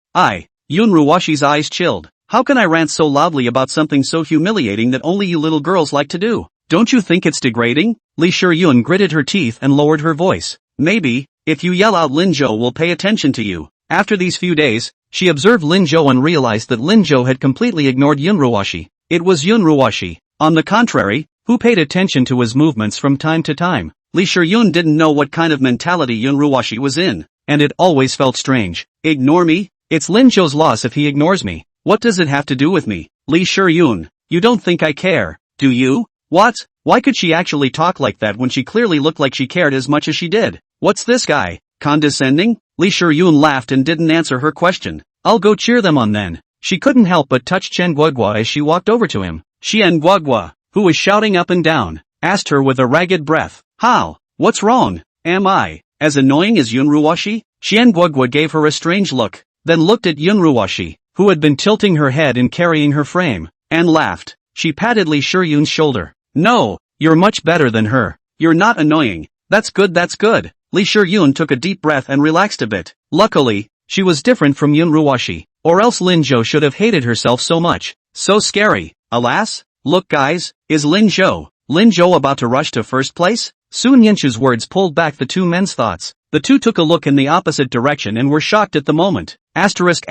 Yun Ruoshi's eyes chilled. How can I rant so loudly about something so humiliating that only you little girls like to do? Don't you think it's degrading? Li Shiyun gritted her teeth and lowered her voice. Maybe, if you yell out Lin Zhou will pay attention to you. After these few days, she observed Lin Zhou and realized that Lin Zhou had completely ignored Yun Ruoshi. It was Yun Ruoshi, on the contrary, who paid attention to his movements from time to time. Li Shiyun didn't know what kind of mentality Yun Ruoshi was in, and it always felt strange. Ignore me? It's Lin Zhou's loss if he ignores me. What does it have to do with me? Li Shiyun, you don't think I care, do you? What? Why could she actually talk like that when she clearly looked like she cared as much as she did? What's this guy? Condescending? Li Shiyun laughed and didn't answer her question. I'll go cheer them on then. She couldn't help but touch Chen Guogua as she walked over to him. Chen Guogua, who was shouting up and down, asked her with a ragged breath. How? What's wrong? Am I as annoying as Yun Ruoshi? Chen Guogua gave her a strange look, then looked at Yun Ruoshi, who had been tilting her head and carrying her frame, and laughed. She patted Li Shiyun's shoulder. No, you're much better than her. You're not annoying. That's good, that's good. Li Shiyun took a deep breath and relaxed a bit. Luckily, she was different from Yun Ruoshi, or else Lin Zhou should have hated herself so much. So scary. Alas, look guys, is Lin Zhou about to rush to first place? Sun Yinshu's words pulled back the two men's thoughts. The two took a look in the opposite direction and were shocked at the moment. Asterisk.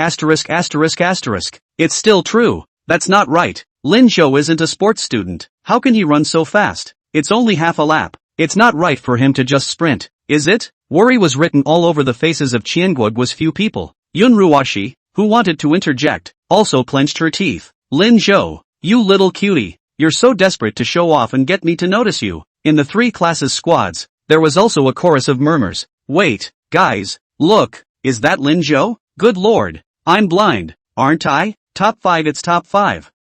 It's still true. That's not right. Lin Zhou isn't a sports student. How can he run so fast? It's only half a lap. It's not right for him to just sprint, is it? Worry was written all over the faces of Qianguogua's few people. Yun Ruoshi, who wanted to interject, also clenched her teeth. Lin Zhou, you little cutie, you're so desperate to show off and get me to notice you. In the three classes squads, there was also a chorus of murmurs. Wait, guys, look, is that Lin Zhou? Good lord, I'm blind, aren't I? Top 5, it's top 5.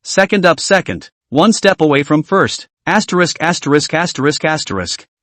Second up second, one step away from first. Asterisk.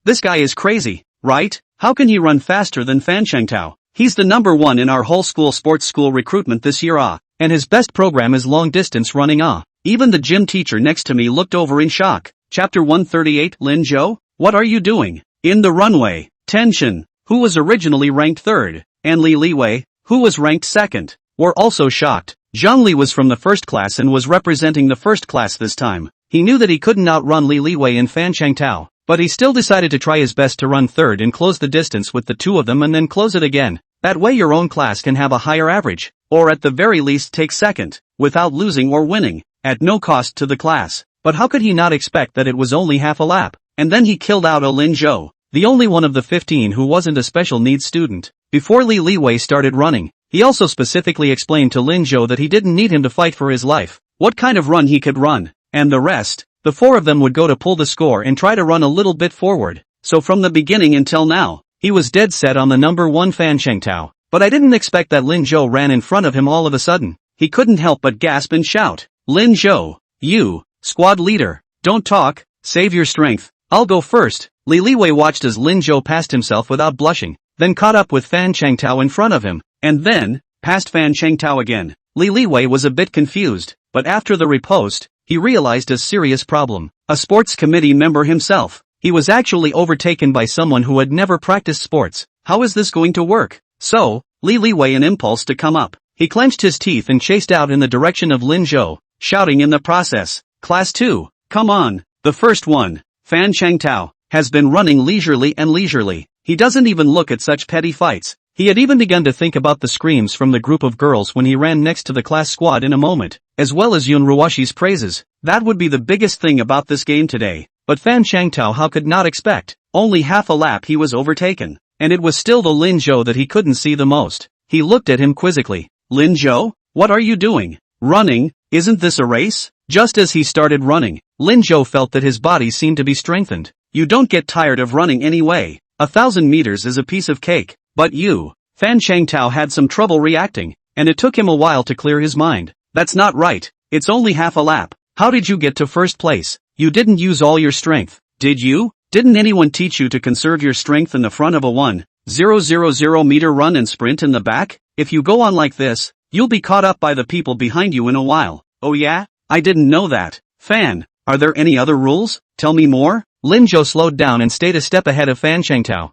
This guy is crazy, right? How can he run faster than Fan Chengtao? He's the number 1 in our whole sports school recruitment this year and his best program is long distance running Even the gym teacher next to me looked over in shock. Chapter 138 Lin Zhou, what are you doing? In the runway, Tenshin, who was originally ranked 3rd, and Li Liwei, who was ranked 2nd, were also shocked. Zhang Li was from the first class and was representing the first class this time. He knew that he couldn't outrun Li Liwei and Fan Chengtao, but he still decided to try his best to run 3rd and close the distance with the two of them and then close it again. That way your own class can have a higher average, or at the very least take 2nd, without losing or winning, at no cost to the class. But how could he not expect that it was only half a lap? And then he killed out Lin Zhou, the only one of the 15 who wasn't a special needs student. Before Li Liwei started running, he also specifically explained to Lin Zhou that he didn't need him to fight for his life, what kind of run he could run, and the rest, the 4 of them would go to pull the score and try to run a little bit forward. So from the beginning until now, he was dead set on the number 1 Fan Chengtao. But I didn't expect that Lin Zhou ran in front of him all of a sudden. He couldn't help but gasp and shout, Lin Zhou, you, squad leader, don't talk, save your strength. I'll go first. Li Liwei watched as Lin Zhou passed himself without blushing, then caught up with Fan Changtao in front of him, and then passed Fan Changtao again. Li Liwei was a bit confused, but after the riposte, he realized a serious problem. A sports committee member himself. He was actually overtaken by someone who had never practiced sports. How is this going to work? So, Li Liwei an impulse to come up. He clenched his teeth and chased out in the direction of Lin Zhou, shouting in the process, "Class 2, come on, the first one." Fan Changtao has been running leisurely. He doesn't even look at such petty fights. He had even begun to think about the screams from the group of girls when he ran next to the class squad in a moment, as well as Yun Ruwashi's praises. That would be the biggest thing about this game today. But Fan Changtao how could not expect. Only half a lap he was overtaken. And it was still the Lin Zhou that he couldn't see the most. He looked at him quizzically. "Lin Zhou, what are you doing? Running? Isn't this a race?" Just as he started running, Lin Zhou felt that his body seemed to be strengthened. "You don't get tired of running anyway. 1,000 meters is a piece of cake. But you." Fan Changtao had some trouble reacting, and it took him a while to clear his mind. "That's not right. It's only half a lap. How did you get to first place? You didn't use all your strength, did you? Didn't anyone teach you to conserve your strength in the front of a 1,000 meter run and sprint in the back? If you go on like this, you'll be caught up by the people behind you in a while." "Oh yeah? I didn't know that." "Fan, are there any other rules? Tell me more." Lin Zhou slowed down and stayed a step ahead of Fan Changtao.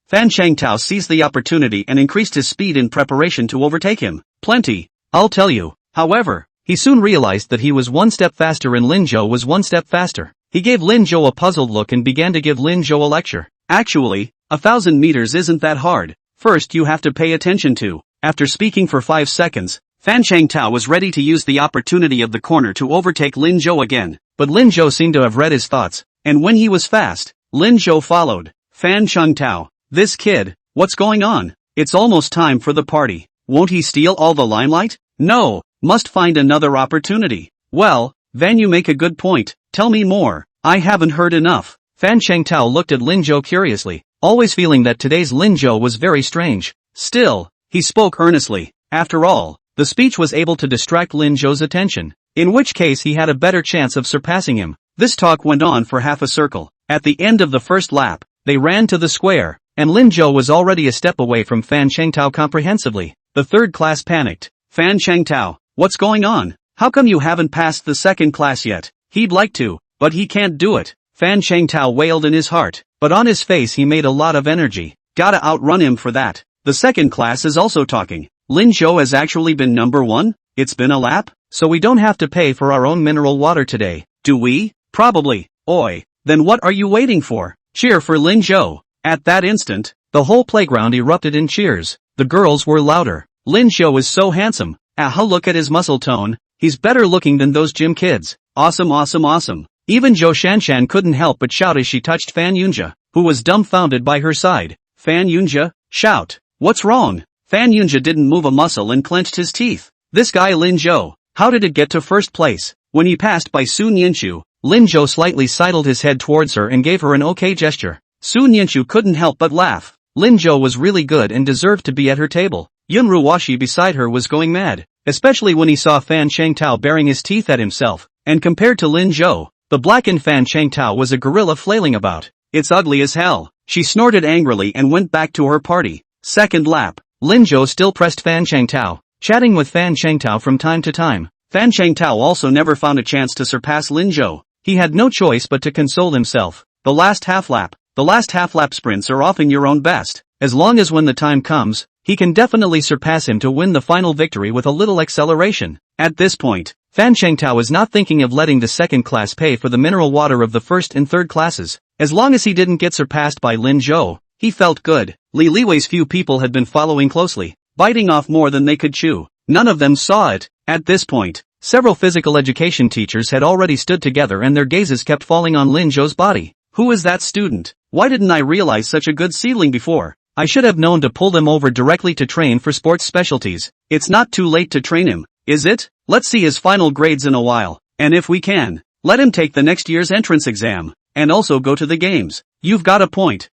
Fan Changtao seized the opportunity and increased his speed in preparation to overtake him. "Plenty, I'll tell you." However, he soon realized that he was one step faster and Lin Zhou was one step faster. He gave Lin Zhou a puzzled look and began to give Lin Zhou a lecture. "Actually, 1,000 meters isn't that hard. First you have to pay attention to." After speaking for 5 seconds, Fan Changtao was ready to use the opportunity of the corner to overtake Lin Zhou again. But Lin Zhou seemed to have read his thoughts, and when he was fast, Lin Zhou followed. "Fan Changtao, this kid, what's going on? It's almost time for the party. Won't he steal all the limelight? No, must find another opportunity." "Well, Van, you make a good point. Tell me more. I haven't heard enough." Fan Changtao looked at Lin Zhou curiously, always feeling that today's Lin Zhou was very strange. Still, he spoke earnestly. After all, the speech was able to distract Lin Zhou's attention, in which case he had a better chance of surpassing him. This talk went on for half a circle. At the end of the first lap, they ran to the square, and Lin Zhou was already a step away from Fan Changtao comprehensively. The third class panicked. "Fan Changtao, what's going on? How come you haven't passed the second class yet? He'd like to, but he can't do it." Fan Changtao wailed in his heart, but on his face he made a lot of energy. "Gotta outrun him for that." The second class is also talking. "Lin Zhou has actually been number 1? It's been a lap? So we don't have to pay for our own mineral water today, do we? Probably. Oi, then what are you waiting for? Cheer for Lin Zhou." At that instant, the whole playground erupted in cheers. The girls were louder. "Lin Zhou is so handsome. Aha, look at his muscle tone. He's better looking than those gym kids. Awesome, awesome, awesome." Even Zhou Shanshan couldn't help but shout as she touched Fan Yunjia, who was dumbfounded by her side. "Fan Yunjia, shout. What's wrong?" Fan Yunjia didn't move a muscle and clenched his teeth. "This guy Lin Zhou, how did it get to first place?" When he passed by Sun Yinshu, Lin Zhou slightly sidled his head towards her and gave her an okay gesture. Sun Yinshu couldn't help but laugh. Lin Zhou was really good and deserved to be at her table. Yun Ruwashi beside her was going mad, especially when he saw Fan Changtao baring his teeth at himself, and compared to Lin Zhou, the blackened Fan Changtao was a gorilla flailing about. "It's ugly as hell." She snorted angrily and went back to her party. Second lap, Lin Zhou still pressed Fan Changtao, chatting with Fan Changtao from time to time. Fan Changtao also never found a chance to surpass Lin Zhou. He had no choice but to console himself. The last half lap sprints are often your own best. As long as when the time comes, he can definitely surpass him to win the final victory with a little acceleration. At this point, Fan Changtao is not thinking of letting the second class pay for the mineral water of the first and third classes. As long as he didn't get surpassed by Lin Zhou, he felt good. Li Liwei's few people had been following closely, biting off more than they could chew. None of them saw it. At this point, several physical education teachers had already stood together and their gazes kept falling on Lin Zhou's body. Who is that student? Why didn't I realize such a good seedling before? I should have known to pull them over directly to train for sports specialties. It's not too late to train him, is it? Let's see his final grades in a while, and if we can, let him take the next year's entrance exam, and also go to the games. You've got a point.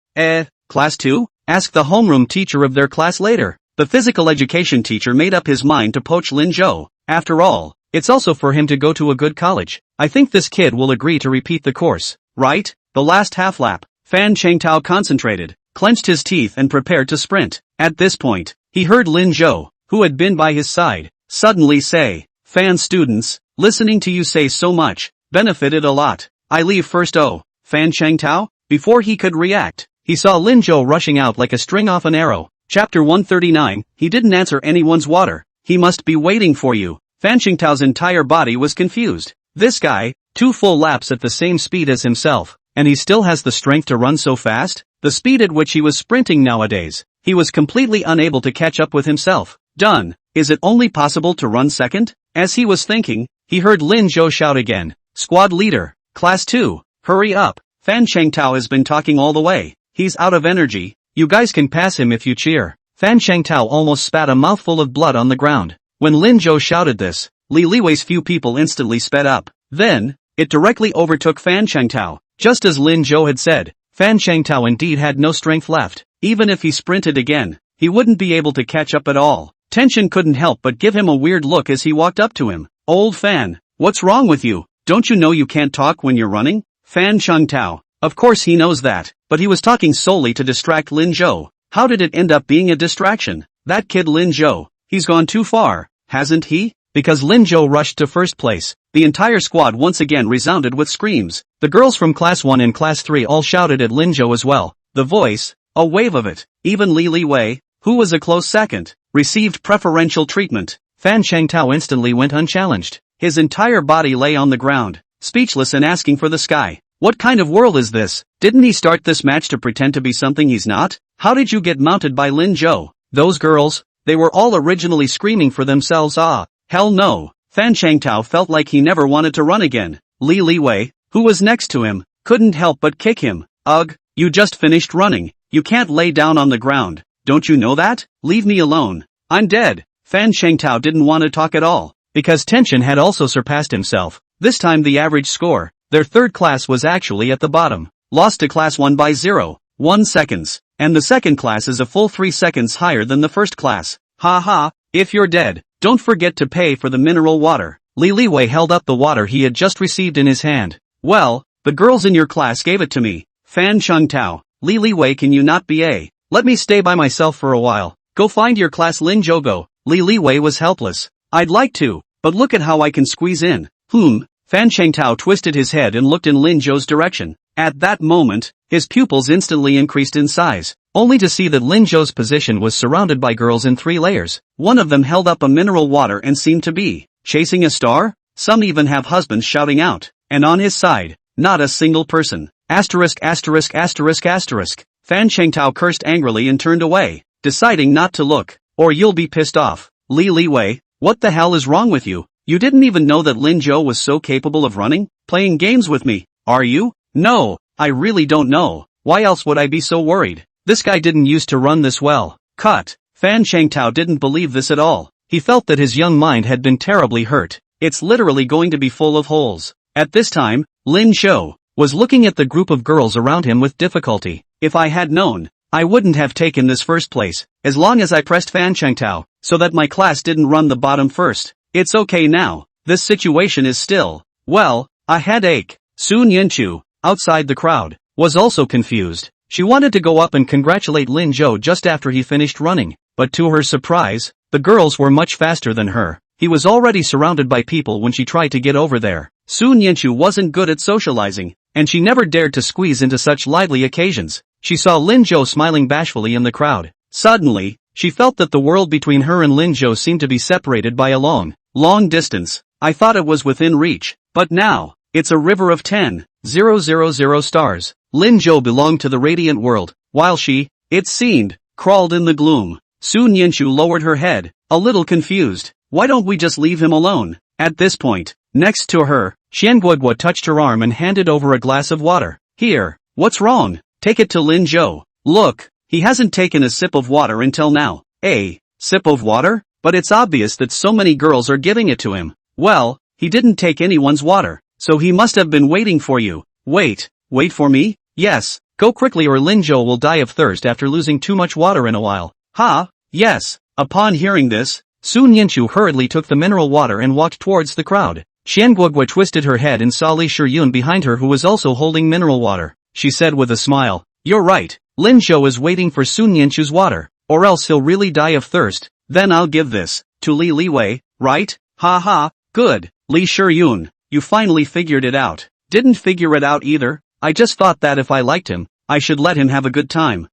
Class 2? Ask the homeroom teacher of their class later. The physical education teacher made up his mind to poach Lin Zhou. After all, it's also for him to go to a good college. I think this kid will agree to repeat the course, right? The last half lap, Fan Chengtao concentrated, clenched his teeth and prepared to sprint. At this point, he heard Lin Zhou, who had been by his side, suddenly say, "Fan students, listening to you say so much, benefited a lot. I leave first." Oh, Fan Chengtao? Before he could react, he saw Lin Zhou rushing out like a string off an arrow. Chapter 139, he didn't answer anyone's water. He must be waiting for you. Fan Chengtao's entire body was confused. This guy, 2 full laps at the same speed as himself, and he still has the strength to run so fast? The speed at which he was sprinting nowadays, he was completely unable to catch up with himself. Done. Is it only possible to run second? As he was thinking, he heard Lin Zhou shout again. Squad leader, class 2, hurry up. Fan Chengtao has been talking all the way. He's out of energy. You guys can pass him if you cheer. Fan Chengtao almost spat a mouthful of blood on the ground. When Lin Zhou shouted this, Li Liwei's few people instantly sped up. Then, it directly overtook Fan Chengtao. Just as Lin Zhou had said, Fan Chengtao indeed had no strength left. Even if he sprinted again, he wouldn't be able to catch up at all. Tension couldn't help but give him a weird look as he walked up to him. Old Fan, what's wrong with you? Don't you know you can't talk when you're running? Fan Chengtao. Of course he knows that, but he was talking solely to distract Lin Zhou. How did it end up being a distraction? That kid Lin Zhou, he's gone too far, hasn't he? Because Lin Zhou rushed to first place, the entire squad once again resounded with screams. The girls from class 1 and class 3 all shouted at Lin Zhou as well. The voice, a wave of it. Even Li Liwei, who was a close second, received preferential treatment. Fan Chengtao instantly went unchallenged. His entire body lay on the ground, speechless and asking for the sky. What kind of world is this? Didn't he start this match to pretend to be something he's not? How did you get mounted by Lin Zhou? Those girls, they were all originally screaming for themselves. Ah, hell no. Fan Chengtao felt like he never wanted to run again. Li Liwei, who was next to him, couldn't help but kick him. Ugh, you just finished running. You can't lay down on the ground. Don't you know that? Leave me alone. I'm dead. Fan Chengtao didn't want to talk at all, because tension had also surpassed himself. This time the average score, their third class was actually at the bottom. Lost to class 1 by 0.1 seconds. And the second class is a full 3 seconds higher than the first class. Ha ha, if you're dead, don't forget to pay for the mineral water. Li Liwei held up the water he had just received in his hand. Well, the girls in your class gave it to me. Fan Chengtao, Li Liwei, can you not be a? Let me stay by myself for a while. Go find your class. Lin Zhou go. Li Liwei was helpless. I'd like to, but look at how I can squeeze in. Fan Chengtao twisted his head and looked in Lin Zhou's direction. At that moment, his pupils instantly increased in size, only to see that Lin Zhou's position was surrounded by girls in 3 layers. One of them held up a mineral water and seemed to be chasing a star. Some even have husbands shouting out. And on his side, not a single person. Asterisk asterisk asterisk asterisk. Fan Chengtao cursed angrily and turned away, deciding not to look, or you'll be pissed off. Li Liwei, what the hell is wrong with you? You didn't even know that Lin Zhou was so capable of running? Playing games with me, are you? No, I really don't know. Why else would I be so worried? This guy didn't used to run this well. Cut. Fan Chengtao didn't believe this at all. He felt that his young mind had been terribly hurt. It's literally going to be full of holes. At this time, Lin Zhou was looking at the group of girls around him with difficulty. If I had known, I wouldn't have taken this first place, as long as I pressed Fan Chengtao, so that my class didn't run the bottom first. It's okay now. This situation is still, well, a headache. Sun Yanchu, outside the crowd, was also confused. She wanted to go up and congratulate Lin Zhou just after he finished running, but to her surprise, the girls were much faster than her. He was already surrounded by people when she tried to get over there. Sun Yanchu wasn't good at socializing, and she never dared to squeeze into such lively occasions. She saw Lin Zhou smiling bashfully in the crowd. Suddenly, she felt that the world between her and Lin Zhou seemed to be separated by a long distance. I thought it was within reach, but now, it's a river of 10,000 stars. Lin Zhou belonged to the radiant world, while she, it seemed, crawled in the gloom. Sun Yanchu lowered her head, a little confused. Why don't we just leave him alone? At this point, next to her, Xian Guoguo touched her arm and handed over a glass of water. Here, what's wrong? Take it to Lin Zhou. Look, he hasn't taken a sip of water until now. A sip of water? But it's obvious that so many girls are giving it to him. Well, he didn't take anyone's water, so he must have been waiting for you. Wait for me? Yes, go quickly or Lin Zhou will die of thirst after losing too much water in a while. Ha, yes. Upon hearing this, Sun Yanchu hurriedly took the mineral water and walked towards the crowd. Xian Guoguo twisted her head and saw Li Shiyun behind her, who was also holding mineral water. she said with a smile. You're right, Lin Zhou is waiting for Sun Yanchu's water, or else he'll really die of thirst. Then I'll give this to Li Liwei, right? Ha ha, good, Li Shiyun, you finally figured it out. Didn't figure it out either, I just thought that if I liked him, I should let him have a good time.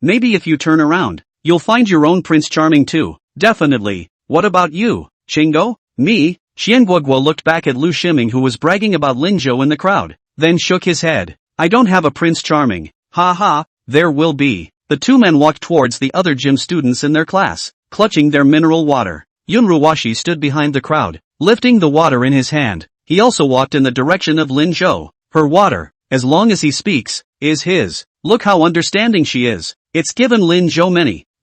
Maybe if you turn around, you'll find your own Prince Charming too. Definitely. What about you, Chingo? Me? Xianguoguo looked back at Lu Shiming who was bragging about Lin Zhou in the crowd, then shook his head. I don't have a Prince Charming. Ha ha, there will be. The two men walked towards the other gym students in their class, clutching their mineral water. Yunruwashi stood behind the crowd, lifting the water in his hand. He also walked in the direction of Lin Zhou. Her water, as long as he speaks, is his. Look how understanding she is. It's given Lin Zhou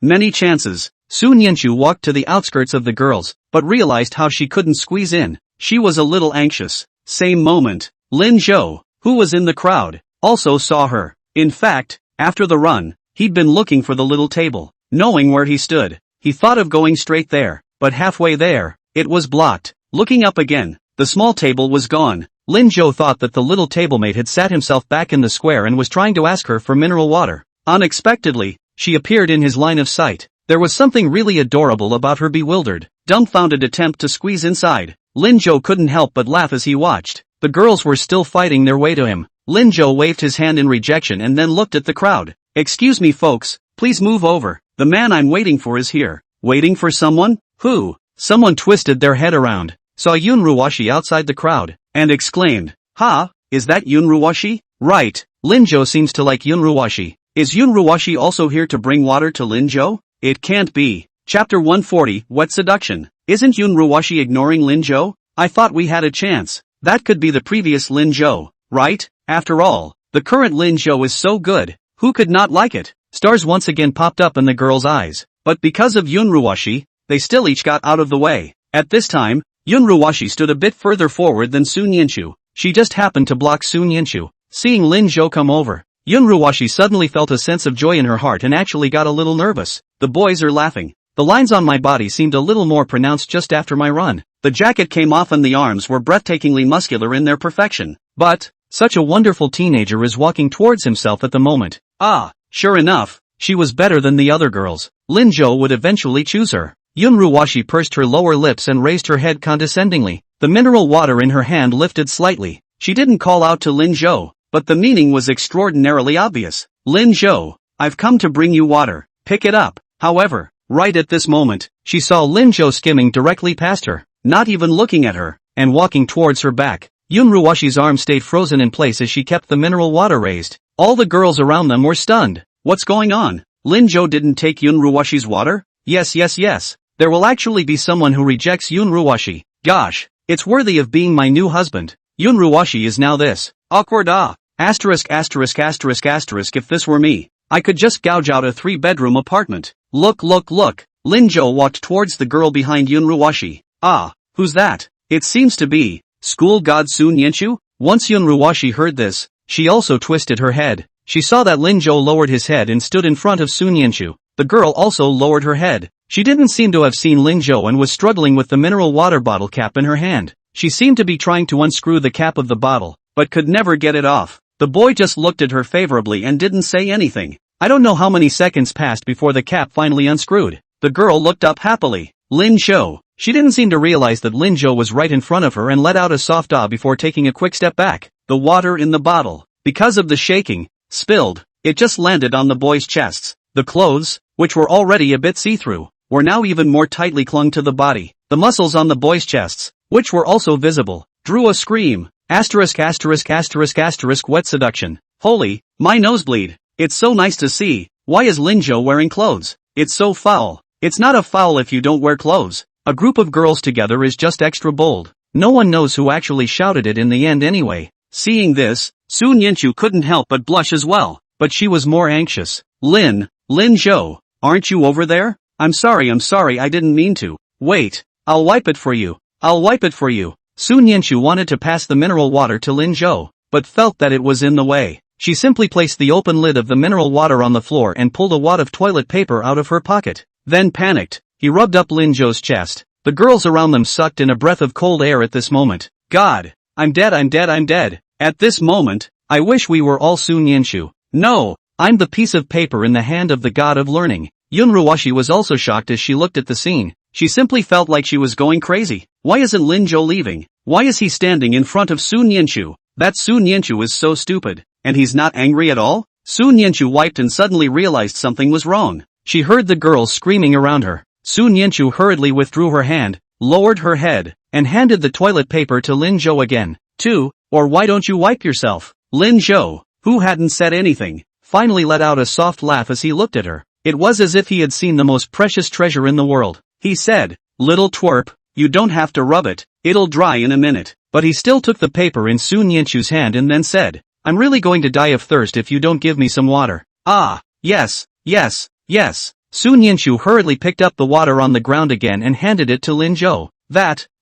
many chances. Sun Yanchu walked to the outskirts of the girls, but realized how she couldn't squeeze in. She was a little anxious. Same moment, Lin Zhou, who was in the crowd, also saw her. In fact, after the run, he'd been looking for the little table. Knowing where he stood, he thought of going straight there, but halfway there, it was blocked. Looking up again, the small table was gone. Lin Zhou thought that the little tablemate had sat himself back in the square and was trying to ask her for mineral water. Unexpectedly, she appeared in his line of sight. There was something really adorable about her bewildered, dumbfounded attempt to squeeze inside. Lin Zhou couldn't help but laugh as he watched. The girls were still fighting their way to him. Lin Zhou waved his hand in rejection and then looked at the crowd. Excuse me folks, please move over. The man I'm waiting for is here. Waiting for someone? Who? Someone twisted their head around, saw Yunruwashi outside the crowd, and exclaimed, Ha, is that Yunruwashi? Right, Lin Zhou seems to like Yunruwashi. Is Yunruwashi also here to bring water to Lin Zhou? It can't be. Chapter 140, Wet Seduction. Isn't Yunruwashi ignoring Lin Zhou? I thought we had a chance. That could be the previous Lin Zhou, right? After all, the current Lin Zhou is so good, who could not like it? Stars once again popped up in the girls' eyes, but because of Yunruwashi, they still each got out of the way. At this time, Yunruwashi stood a bit further forward than Sun Yanchu. She just happened to block Sun Yanchu. Seeing Lin Zhou come over, Yunruwashi suddenly felt a sense of joy in her heart and actually got a little nervous. The boys are laughing. The lines on my body seemed a little more pronounced just after my run. The jacket came off and the arms were breathtakingly muscular in their perfection. But, such a wonderful teenager is walking towards himself at the moment. Ah, sure enough, she was better than the other girls. Lin Zhou would eventually choose her. Yunruwashi pursed her lower lips and raised her head condescendingly. The mineral water in her hand lifted slightly. She didn't call out to Lin Zhou, but the meaning was extraordinarily obvious. Lin Zhou, I've come to bring you water. Pick it up. However, right at this moment, she saw Lin Zhou skimming directly past her, not even looking at her, and walking towards her back. Yunruwashi's arm stayed frozen in place as she kept the mineral water raised. All the girls around them were stunned. What's going on? Lin Zhou didn't take Yunruwashi's water? Yes. There will actually be someone who rejects Yunruwashi. Gosh, it's worthy of being my new husband. Yunruwashi is now this. Awkward Asterisk. If this were me, I could just gouge out a 3-bedroom apartment. Look. Lin Zhou walked towards the girl behind Yunruwashi. Ah, who's that? It seems to be school god Sun Yanchu? Once Yunruwashi heard this, she also twisted her head. She saw that Lin Zhou lowered his head and stood in front of Sun Yanchu. The girl also lowered her head. She didn't seem to have seen Lin Zhou and was struggling with the mineral water bottle cap in her hand. She seemed to be trying to unscrew the cap of the bottle, but could never get it off. The boy just looked at her favorably and didn't say anything. I don't know how many seconds passed before the cap finally unscrewed. The girl looked up happily. Lin Zhou. She didn't seem to realize that Lin Zhou was right in front of her and let out a soft ah before taking a quick step back. The water in the bottle, because of the shaking, spilled. It just landed on the boys' chests. The clothes, which were already a bit see-through, were now even more tightly clung to the body. The muscles on the boys' chests, which were also visible, drew a scream. Asterisk. Wet seduction. Holy, my nosebleed. It's so nice to see. Why is Lin Zhou wearing clothes? It's so foul. It's not a foul if you don't wear clothes. A group of girls together is just extra bold. No one knows who actually shouted it in the end anyway. Seeing this, Sun Yanchu couldn't help but blush as well, but she was more anxious. Lin Zhou, aren't you over there? I'm sorry, I didn't mean to. Wait, I'll wipe it for you. Sun Yanchu wanted to pass the mineral water to Lin Zhou, but felt that it was in the way. She simply placed the open lid of the mineral water on the floor and pulled a wad of toilet paper out of her pocket. Then panicked, he rubbed up Lin Zhou's chest. The girls around them sucked in a breath of cold air at this moment. God, I'm dead. At this moment, I wish we were all Sun Yinshu. No, I'm the piece of paper in the hand of the god of learning. Yun Ruwashi was also shocked as she looked at the scene. She simply felt like she was going crazy. Why isn't Lin Zhou leaving? Why is he standing in front of Sun Yinshu? That Sun Yinshu is so stupid. And he's not angry at all? Sun Yinshu wiped and suddenly realized something was wrong. She heard the girls screaming around her. Sun Yinshu hurriedly withdrew her hand, lowered her head, and handed the toilet paper to Lin Zhou again. Or why don't you wipe yourself? Lin Zhou, who hadn't said anything, finally let out a soft laugh as he looked at her. It was as if he had seen the most precious treasure in the world. He said, "Little twerp, you don't have to rub it, it'll dry in a minute." But he still took the paper in Sun Yinshu's hand and then said, "I'm really going to die of thirst if you don't give me some water." "Ah, yes. Sun Yinshu hurriedly picked up the water on the ground again and handed it to Lin Zhou.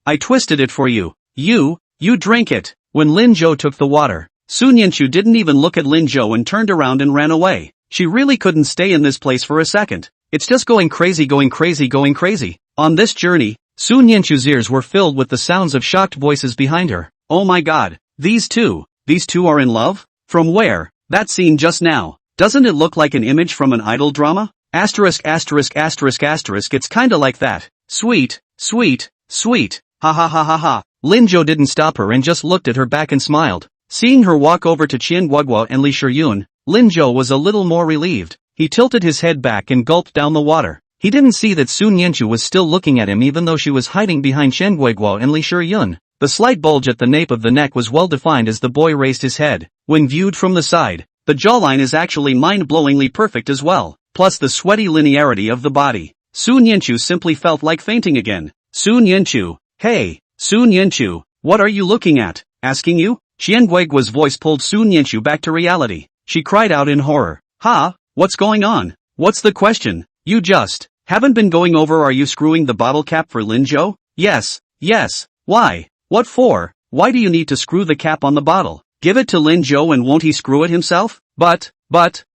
I twisted it for you. You drink it." When Lin Zhou took the water, Sun Yinshu didn't even look at Lin Zhou and turned around and ran away. She really couldn't stay in this place for a second. It's just going crazy. On this journey, Sun Yinshu's ears were filled with the sounds of shocked voices behind her. Oh my god, these two are in love? From where? That scene just now, doesn't it look like an image from an idol drama? Asterisk, it's kinda like that. Sweet. Ha ha ha ha ha. Lin Zhou didn't stop her and just looked at her back and smiled. Seeing her walk over to Qian Guoguo and Li Shiyun, Lin Zhou was a little more relieved. He tilted his head back and gulped down the water. He didn't see that Sun Yinshu was still looking at him even though she was hiding behind Qian Guoguo and Li Shiyun. The slight bulge at the nape of the neck was well defined as the boy raised his head. When viewed from the side, the jawline is actually mind-blowingly perfect as well. Plus the sweaty linearity of the body. Sun Yinshu simply felt like fainting again. Sun Yinshu, hey, Sun Yinshu, what are you looking at? Asking you? Qian Guoguo's voice pulled Sun Yinshu back to reality. She cried out in horror. Ha, what's going on? What's the question? You just haven't been going over. Are you screwing the bottle cap for Lin Zhou? Yes. Why? What for? Why do you need to screw the cap on the bottle? Give it to Lin Zhou and won't he screw it himself? But,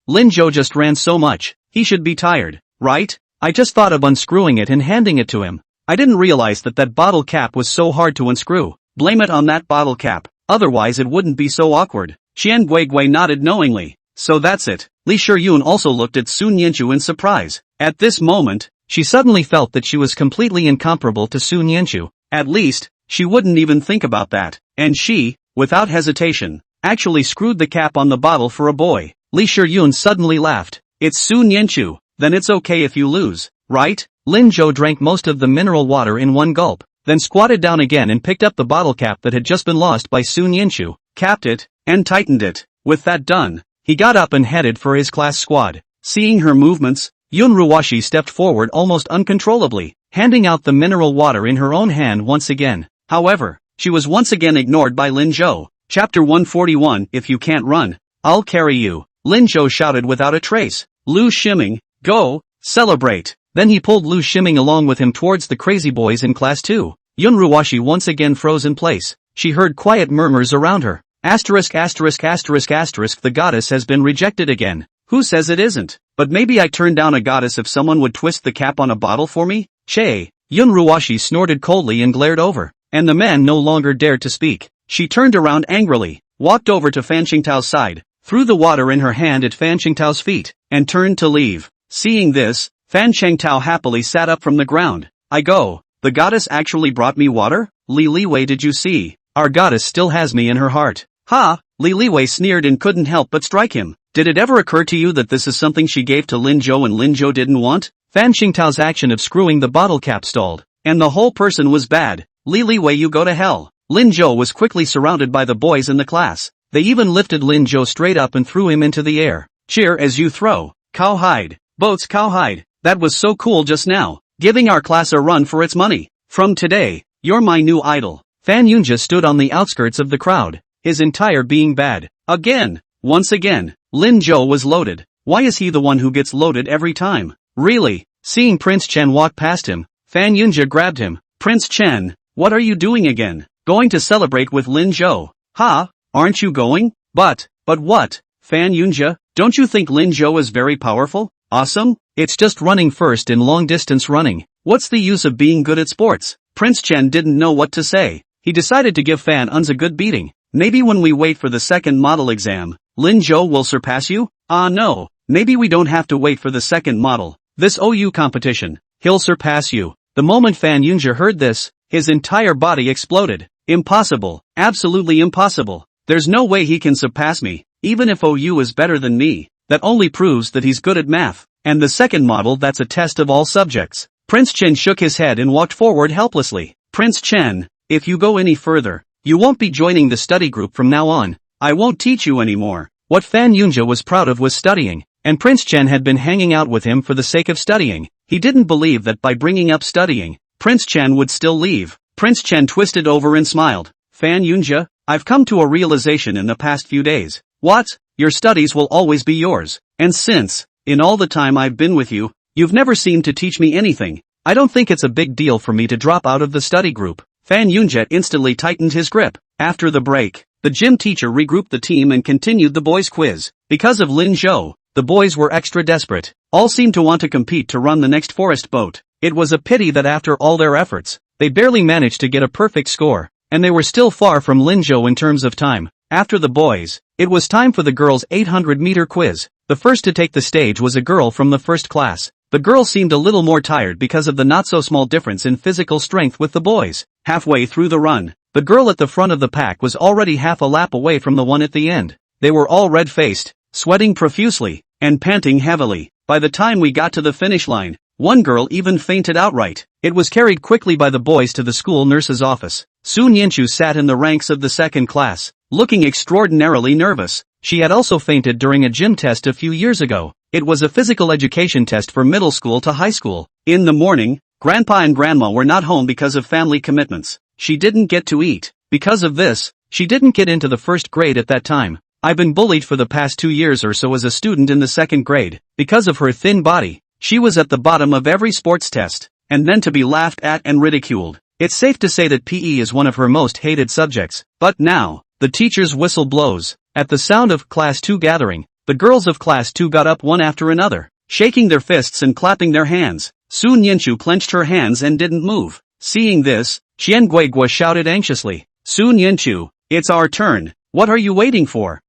Lin Zhou just ran so much. He should be tired, right? I just thought of unscrewing it and handing it to him. I didn't realize that bottle cap was so hard to unscrew. Blame it on that bottle cap. Otherwise it wouldn't be so awkward. Qian Guoguo nodded knowingly. So that's it. Li Shiyun also looked at Sun Yinshu in surprise. At this moment, she suddenly felt that she was completely incomparable to Sun Yinshu. At least, she wouldn't even think about that. And she, without hesitation, actually screwed the cap on the bottle for a boy. Li Shiyun suddenly laughed. It's Sun Yinshu, then it's okay if you lose, right? Lin Zhou drank most of the mineral water in one gulp, then squatted down again and picked up the bottle cap that had just been lost by Sun Yinshu, capped it, and tightened it. With that done, he got up and headed for his class squad. Seeing her movements, Yun Ruwashi stepped forward almost uncontrollably, handing out the mineral water in her own hand once again. However, she was once again ignored by Lin Zhou. Chapter 141. If you can't run, I'll carry you. Lin Zhou shouted without a trace. Lu Shiming, go, celebrate. Then he pulled Lu Shiming along with him towards the crazy boys in class 2. Yun Ruwashi once again froze in place. She heard quiet murmurs around her. Asterisk, the goddess has been rejected again. Who says it isn't? But maybe I turn down a goddess if someone would twist the cap on a bottle for me? Che. Yun Ruwashi snorted coldly and glared over. And the man no longer dared to speak. She turned around angrily, walked over to Fan Qingtao's side, threw the water in her hand at Fan Qingtao's feet, and turned to leave. Seeing this, Fan Qingtao happily sat up from the ground. I go, the goddess actually brought me water? Li Liwei, did you see? Our goddess still has me in her heart. Ha! Li Liwei sneered and couldn't help but strike him. Did it ever occur to you that this is something she gave to Lin Zhou and Lin Zhou didn't want? Fan Qingtao's action of screwing the bottle cap stalled, and the whole person was bad. Li Liwei, you go to hell. Lin Zhou was quickly surrounded by the boys in the class. They even lifted Lin Zhou straight up and threw him into the air. Cheer as you throw. Cowhide. Boats cowhide. That was so cool just now. Giving our class a run for its money. From today, you're my new idol. Fan Yunjia stood on the outskirts of the crowd, his entire being bad. Again. Once again, Lin Zhou was loaded. Why is he the one who gets loaded every time? Really? Seeing Prince Chen walk past him, Fan Yunjia grabbed him. Prince Chen, what are you doing again? Going to celebrate with Lin Zhou? Ha? Aren't you going? But what? Fan Yunjia, don't you think Lin Zhou is very powerful? Awesome? It's just running first in long-distance running. What's the use of being good at sports? Prince Chen didn't know what to say. He decided to give Fan Yunjia a good beating. Maybe when we wait for the second model exam, Lin Zhou will surpass you? Ah no, maybe we don't have to wait for the second model. This OU competition, he'll surpass you. The moment Fan Yunjia heard this, his entire body exploded. Impossible, absolutely impossible. There's no way he can surpass me, even if OU is better than me. That only proves that he's good at math. And the second model, that's a test of all subjects. Prince Chen shook his head and walked forward helplessly. Prince Chen, if you go any further, you won't be joining the study group from now on. I won't teach you anymore. What Fan Yunjia was proud of was studying, and Prince Chen had been hanging out with him for the sake of studying. He didn't believe that by bringing up studying, Prince Chen would still leave. Prince Chen twisted over and smiled. Fan Yunjia, I've come to a realization in the past few days. What? Your studies will always be yours. And since, in all the time I've been with you, you've never seemed to teach me anything, I don't think it's a big deal for me to drop out of the study group. Fan Yunjia instantly tightened his grip. After the break, the gym teacher regrouped the team and continued the boys' quiz. Because of Lin Zhou, the boys were extra desperate. All seemed to want to compete to run the next forest boat. It was a pity that after all their efforts, they barely managed to get a perfect score, and they were still far from Lin Zhou in terms of time. After the boys, it was time for the girls' 800-meter quiz. The first to take the stage was a girl from the first class. The girl seemed a little more tired because of the not-so-small difference in physical strength with the boys. Halfway through the run, the girl at the front of the pack was already half a lap away from the one at the end. They were all red-faced, sweating profusely, and panting heavily. By the time we got to the finish line, one girl even fainted outright. It was carried quickly by the boys to the school nurse's office. Sun Yanchu sat in the ranks of the second class, looking extraordinarily nervous. She had also fainted during a gym test a few years ago. It was a physical education test for middle school to high school. In the morning, Grandpa and Grandma were not home because of family commitments. She didn't get to eat. Because of this, she didn't get into the first grade at that time. I've been bullied for the past 2 years or so as a student in the second grade. Because of her thin body, she was at the bottom of every sports test, and then to be laughed at and ridiculed. It's safe to say that PE is one of her most hated subjects. But now, the teacher's whistle blows. At the sound of Class 2 gathering, the girls of Class 2 got up one after another, shaking their fists and clapping their hands. Sun Yanchu clenched her hands and didn't move. Seeing this, Qian Guigua shouted anxiously, Sun Yanchu, it's our turn. What are you waiting for?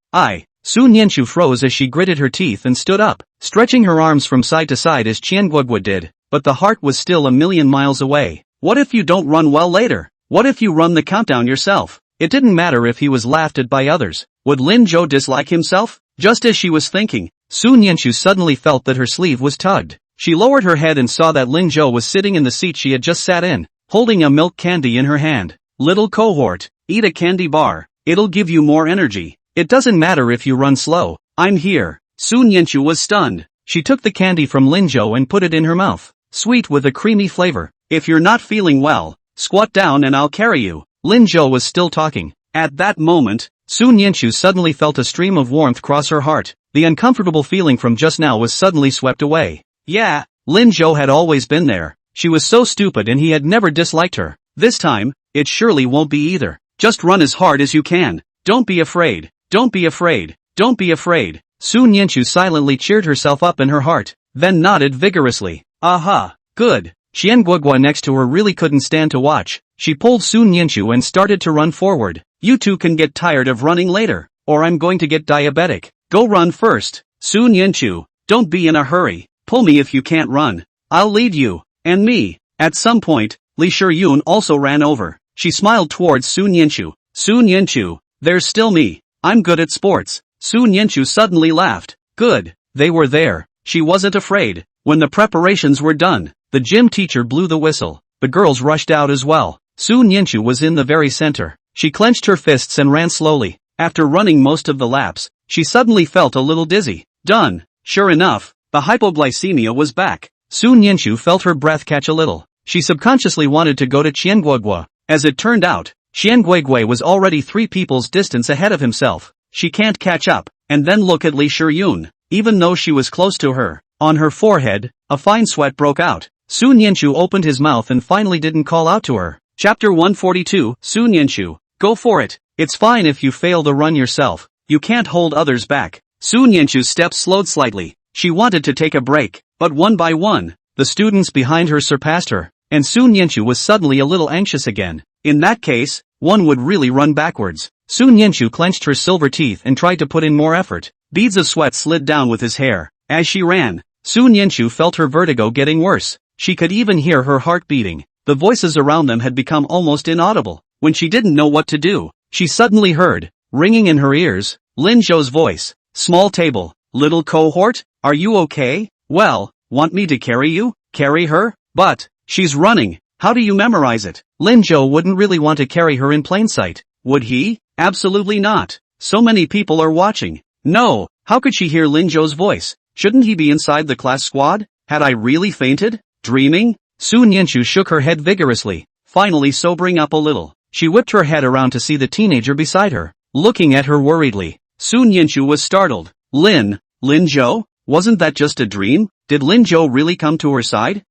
Sun Yanchu froze as she gritted her teeth and stood up, stretching her arms from side to side as Qian Guigua did, but the heart was still a million miles away. What if you don't run well later? What if you run the countdown yourself? It didn't matter if he was laughed at by others. Would Lin Zhou dislike himself? Just as she was thinking, Sun Yanchu suddenly felt that her sleeve was tugged. She lowered her head and saw that Lin Zhou was sitting in the seat she had just sat in, holding a milk candy in her hand. Little cohort, eat a candy bar. It'll give you more energy. It doesn't matter if you run slow. I'm here. Sun Yanchu was stunned. She took the candy from Lin Zhou and put it in her mouth. Sweet with a creamy flavor. If you're not feeling well, squat down and I'll carry you. Lin Zhou was still talking. At that moment, Sun Yanchu suddenly felt a stream of warmth cross her heart. The uncomfortable feeling from just now was suddenly swept away. Yeah, Lin Zhou had always been there. She was so stupid and he had never disliked her. This time, it surely won't be either. Just run as hard as you can. Don't be afraid. Don't be afraid. Don't be afraid. Sun Yanchu silently cheered herself up in her heart, then nodded vigorously. Aha, good. Qian Guigua next to her really couldn't stand to watch. She pulled Sun Yanchu and started to run forward. You two can get tired of running later, or I'm going to get diabetic. Go run first. Sun Yanchu, don't be in a hurry. Pull me if you can't run. I'll lead you. And me. At some point, Li Shiyun also ran over. She smiled towards Sun Yanchu. Sun Yanchu, there's still me. I'm good at sports. Sun Yanchu suddenly laughed. Good. They were there. She wasn't afraid. When the preparations were done, the gym teacher blew the whistle. The girls rushed out as well. Sun Yanchu was in the very center. She clenched her fists and ran slowly. After running most of the laps, she suddenly felt a little dizzy. Done. Sure enough, the hypoglycemia was back. Sun Yanchu felt her breath catch a little. She subconsciously wanted to go to Qian Guigua. As it turned out, Qian Guigua was already 3 people's distance ahead of himself. She can't catch up. And then look at Li Shiyun. Even though she was close to her, on her forehead, a fine sweat broke out. Sun Yanchu opened his mouth and finally didn't call out to her. Chapter 142, Sun Yanchu, go for it. It's fine if you fail the run yourself. You can't hold others back. Sun Yanchu's steps slowed slightly. She wanted to take a break, but one by one, the students behind her surpassed her, and Sun Yanchu was suddenly a little anxious again. In that case, one would really run backwards. Sun Yenshu clenched her silver teeth and tried to put in more effort. Beads of sweat slid down with his hair. As she ran, Sun Yenshu felt her vertigo getting worse. She could even hear her heart beating. The voices around them had become almost inaudible. When she didn't know what to do, she suddenly heard, ringing in her ears, Lin Zhou's voice. Small table, little cohort, are you okay? Well, want me to carry you? Carry her? But, she's running, how do you memorize it? Lin Zhou wouldn't really want to carry her in plain sight, would he? Absolutely not. So many people are watching. No, how could she hear Lin Zhou's voice? Shouldn't he be inside the class squad? Had I really fainted? Dreaming? Sun Yenshu shook her head vigorously, finally sobering up a little. She whipped her head around to see the teenager beside her, looking at her worriedly. Sun Yenshu was startled. Lin Zhou? Wasn't that just a dream? Did Lin Zhou really come to her side?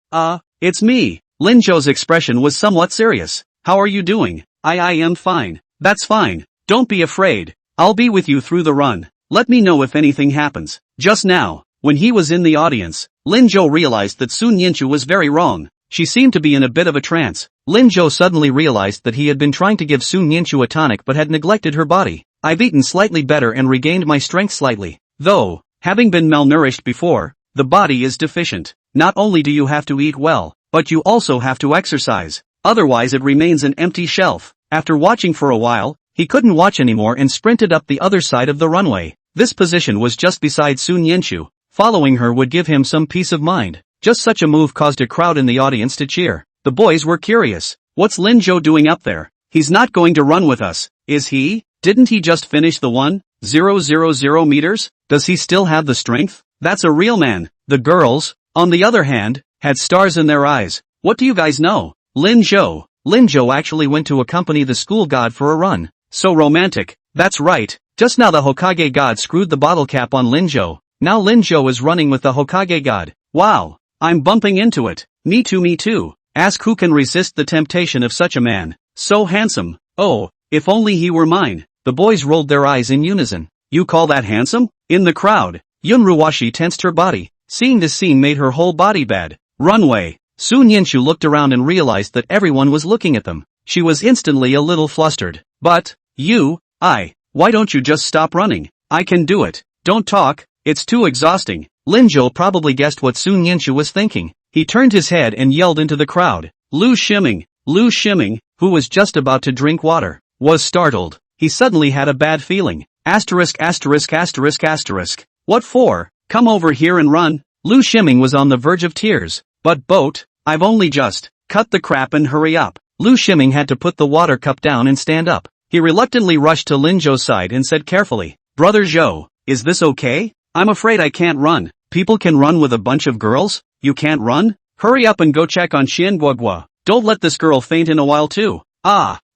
It's me. Lin Zhou's expression was somewhat serious. How are you doing? I am fine. That's fine. Don't be afraid. I'll be with you through the run. Let me know if anything happens. Just now, when he was in the audience, Lin Zhou realized that Sun Yenshu was very wrong. She seemed to be in a bit of a trance. Lin Zhou suddenly realized that he had been trying to give Sun Yenshu a tonic but had neglected her body. I've eaten slightly better and regained my strength slightly. Though, having been malnourished before, the body is deficient. Not only do you have to eat well, but you also have to exercise. Otherwise it remains an empty shelf. After watching for a while, he couldn't watch anymore and sprinted up the other side of the runway. This position was just beside Sun Yenshu. Following her would give him some peace of mind. Just such a move caused a crowd in the audience to cheer. The boys were curious. What's Lin Zhou doing up there? He's not going to run with us, is he? Didn't he just finish the 1,000 meters? Does he still have the strength? That's a real man. The girls, on the other hand, had stars in their eyes. What do you guys know? Lin Zhou actually went to accompany the school god for a run. So romantic. That's right. Just now the Hokage god screwed the bottle cap on Lin Zhou. Now Lin Zhou is running with the Hokage god. Wow. I'm bumping into it. Me too. Ask who can resist the temptation of such a man. So handsome. Oh, if only he were mine. The boys rolled their eyes in unison. You call that handsome? In the crowd, Yun Ruwashi tensed her body. Seeing this scene made her whole body bad. Runway. Sun Yenshu looked around and realized that everyone was looking at them. She was instantly a little flustered. But, why don't you just stop running? I can do it. Don't talk, it's too exhausting. Lin Zhou probably guessed what Sun Yenshu was thinking. He turned his head and yelled into the crowd. Lu Shiming, who was just about to drink water, was startled. He suddenly had a bad feeling. Asterisk. What for? Come over here and run. Lu Shiming was on the verge of tears. But Boat, I've only just. Cut the crap and hurry up. Lu Shiming had to put the water cup down and stand up. He reluctantly rushed to Lin Zhou's side and said carefully, Brother Zhou, is this okay? I'm afraid I can't run. People can run with a bunch of girls? You can't run? Hurry up and go check on Qian Guogua. Don't let this girl faint in a while too.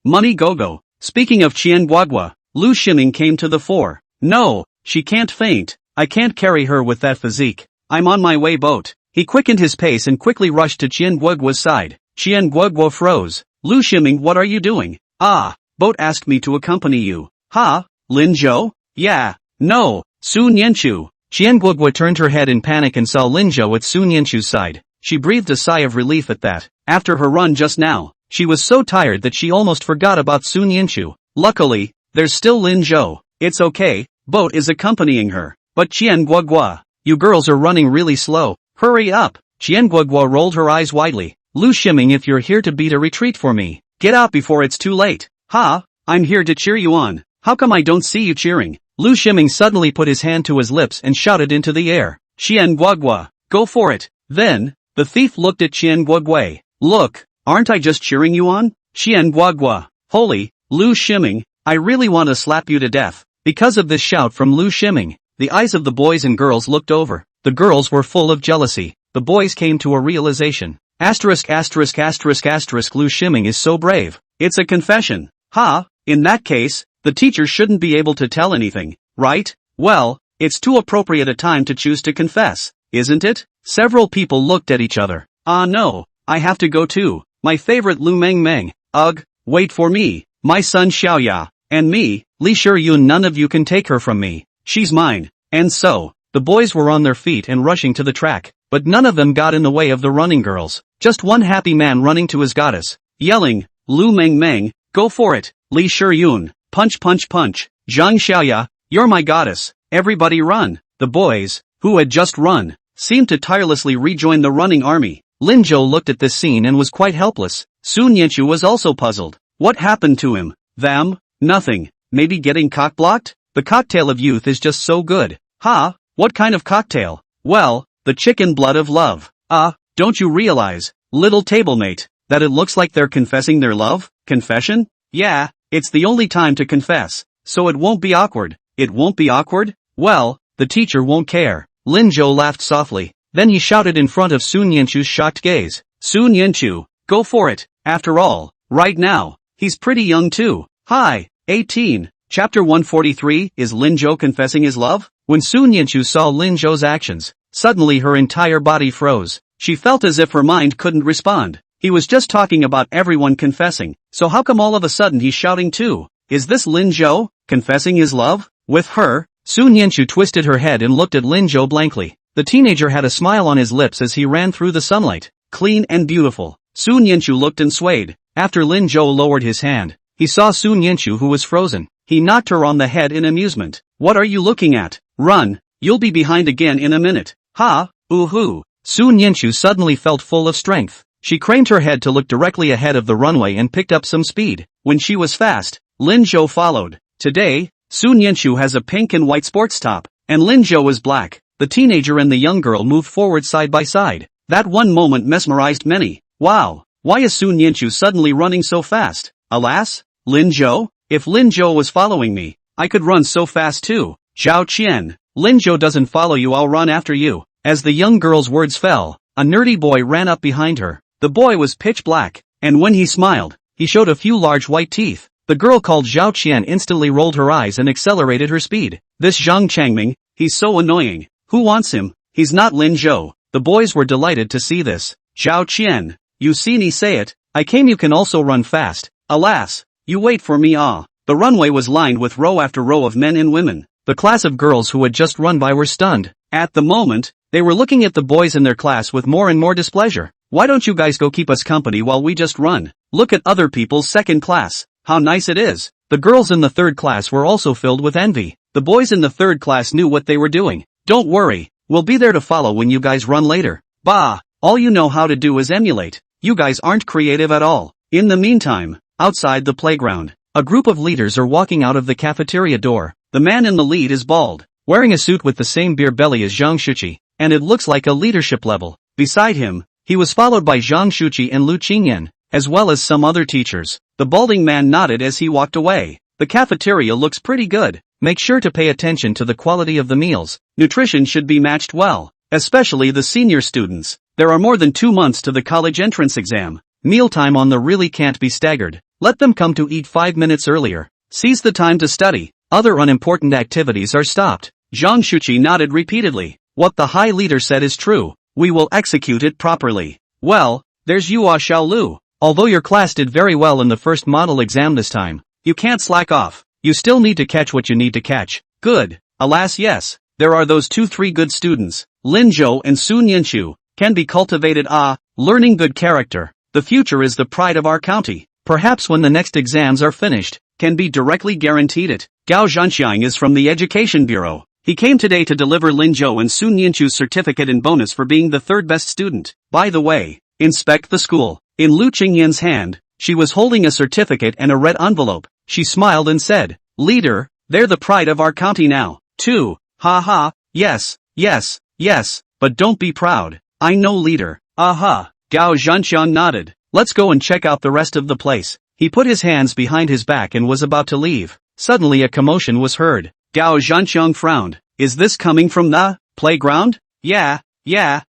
Money go-go. Speaking of Qian Guogua, Lu Shiming came to the fore. No, she can't faint. I can't carry her with that physique. I'm on my way, Boat. He quickened his pace and quickly rushed to Qian Guogua's side. Qian Guogua froze. Lu Shiming, what are you doing? Boat asked me to accompany you. Lin Zhou? Yeah. No, Sun Yenshu. Qian Guogua turned her head in panic and saw Lin Zhou at Sun Yenshu's side. She breathed a sigh of relief at that. After her run just now, she was so tired that she almost forgot about Sun Yenshu. Luckily, there's still Lin Zhou. It's okay, Boat is accompanying her. But Qian Guogua, you girls are running really slow. Hurry up. Qian Guogua rolled her eyes widely. Lu Shiming, if you're here to beat a retreat for me, get out before it's too late. I'm here to cheer you on. How come I don't see you cheering? Lu Shiming suddenly put his hand to his lips and shouted into the air. Qian Guogua, go for it. Then, the thief looked at Qian Guogua. Look, aren't I just cheering you on? Qian Guogua, holy, Lu Shiming, I really want to slap you to death. Because of this shout from Lu Shiming, the eyes of the boys and girls looked over. The girls were full of jealousy. The boys came to a realization. Asterisk. Lu Shiming is so brave. It's a confession. In that case, the teacher shouldn't be able to tell anything, right? Well, it's too appropriate a time to choose to confess, isn't it? Several people looked at each other. No, I have to go too. My favorite Lu Meng. Ugh, wait for me. My son Xiaoya, and me, Li Shiyun, none of you can take her from me. She's mine. And so, the boys were on their feet and rushing to the track, but none of them got in the way of the running girls. Just one happy man running to his goddess, yelling, Lu Meng, go for it. Li Shiyun, punch punch punch, Zhang Xiaoya, you're my goddess, everybody run. The boys, who had just run, seemed to tirelessly rejoin the running army. Lin Zhou looked at this scene and was quite helpless. Sun Yanchu was also puzzled. What happened to him? Them? Nothing. Maybe getting cock-blocked? The cocktail of youth is just so good. Ha? What kind of cocktail? Well, the chicken blood of love. Don't you realize, little tablemate, that it looks like they're confessing their love? Confession? Yeah, it's the only time to confess. So it won't be awkward. It won't be awkward? Well, the teacher won't care. Lin Zhou laughed softly. Then he shouted in front of Sun Yanchu's shocked gaze. Sun Yanchu, go for it. After all, right now, he's pretty young too. Hi, 18. Chapter 143, is Lin Zhou confessing his love? When Sun Yanchu saw Lin Zhou's actions, suddenly her entire body froze. She felt as if her mind couldn't respond. He was just talking about everyone confessing, so how come all of a sudden he's shouting too? Is this Lin Zhou, confessing his love? With her? Sun Yanchu twisted her head and looked at Lin Zhou blankly. The teenager had a smile on his lips as he ran through the sunlight. Clean and beautiful. Sun Yanchu looked and swayed. After Lin Zhou lowered his hand, he saw Sun Yanchu who was frozen. He knocked her on the head in amusement. What are you looking at? Run, you'll be behind again in a minute. Ha, ooh-hoo. Sun Yanchu suddenly felt full of strength. She craned her head to look directly ahead of the runway and picked up some speed. When she was fast, Lin Zhou followed. Today, Sun Yanchu has a pink and white sports top, and Lin Zhou is black. The teenager and the young girl moved forward side by side. That one moment mesmerized many. Wow, why is Sun Yanchu suddenly running so fast? Alas, Lin Zhou? If Lin Zhou was following me, I could run so fast too. Zhao Qian, Lin Zhou doesn't follow you, I'll run after you. As the young girl's words fell, a nerdy boy ran up behind her. The boy was pitch black, and when he smiled, he showed a few large white teeth. The girl called Zhao Qian instantly rolled her eyes and accelerated her speed. This Zhang Changming, he's so annoying. Who wants him? He's not Lin Zhou. The boys were delighted to see this. Zhao Qian, you see me say it, I came, you can also run fast. Alas, you wait for me. The runway was lined with row after row of men and women. The class of girls who had just run by were stunned. At the moment, they were looking at the boys in their class with more and more displeasure. Why don't you guys go keep us company while we just run? Look at other people's second class. How nice it is. The girls in the third class were also filled with envy. The boys in the third class knew what they were doing. Don't worry, we'll be there to follow when you guys run later. Bah, all you know how to do is emulate. You guys aren't creative at all. In the meantime, outside the playground, a group of leaders are walking out of the cafeteria door. The man in the lead is bald, wearing a suit with the same beer belly as Zhang Shuqi, and it looks like a leadership level. Beside him, he was followed by Zhang Shuqi and Lu Qingyan, as well as some other teachers. The balding man nodded as he walked away. The cafeteria looks pretty good. Make sure to pay attention to the quality of the meals. Nutrition should be matched well, especially the senior students. There are more than 2 months to the college entrance exam. Mealtime on the really can't be staggered. Let them come to eat 5 minutes earlier. Seize the time to study. Other unimportant activities are stopped. Zhang Shuqi nodded repeatedly. What the high leader said is true. We will execute it properly. Well, there's Yua Xiaolu. Although your class did very well in the first model exam this time, you can't slack off. You still need to catch what you need to catch. Good. Alas, yes. There are those 2-3 good students. Lin Zhou and Sun Yanchu can be cultivated. Learning good character. The future is the pride of our county. Perhaps when the next exams are finished, can be directly guaranteed it. Gao Zhanxiang is from the Education Bureau. He came today to deliver Lin Zhou and Sun Yanchu's certificate and bonus for being the third best student. By the way, inspect the school. In Lu Qingyan's hand, she was holding a certificate and a red envelope. She smiled and said, Leader, they're the pride of our county now, too. Ha ha, yes, yes, yes, but don't be proud. I know, leader. Aha. Gao Zhanxiang nodded. Let's go and check out the rest of the place. He put his hands behind his back and was about to leave. Suddenly a commotion was heard. Gao Zhanxiang frowned. Is this coming from the playground? Yeah,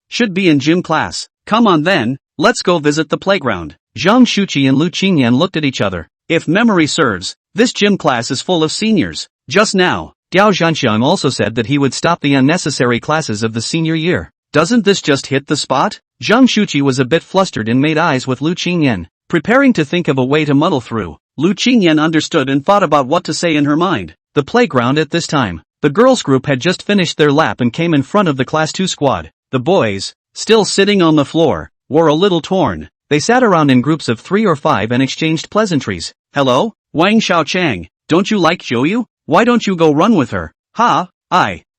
should be in gym class. Come on then, let's go visit the playground. Zhang Shuqi and Lu Qingyan looked at each other. If memory serves, this gym class is full of seniors. Just now, Gao Zhanxiang also said that he would stop the unnecessary classes of the senior year. Doesn't this just hit the spot? Zhang Shuqi was a bit flustered and made eyes with Lu Qingyan, preparing to think of a way to muddle through. Lu Qingyan understood and thought about what to say in her mind. The playground at this time. The girls' group had just finished their lap and came in front of the Class 2 squad. The boys, still sitting on the floor, were a little torn. They sat around in groups of 3 or 5 and exchanged pleasantries. Hello? Wang Xiaochang, don't you like Joyu? Why don't you go run with her? Ha,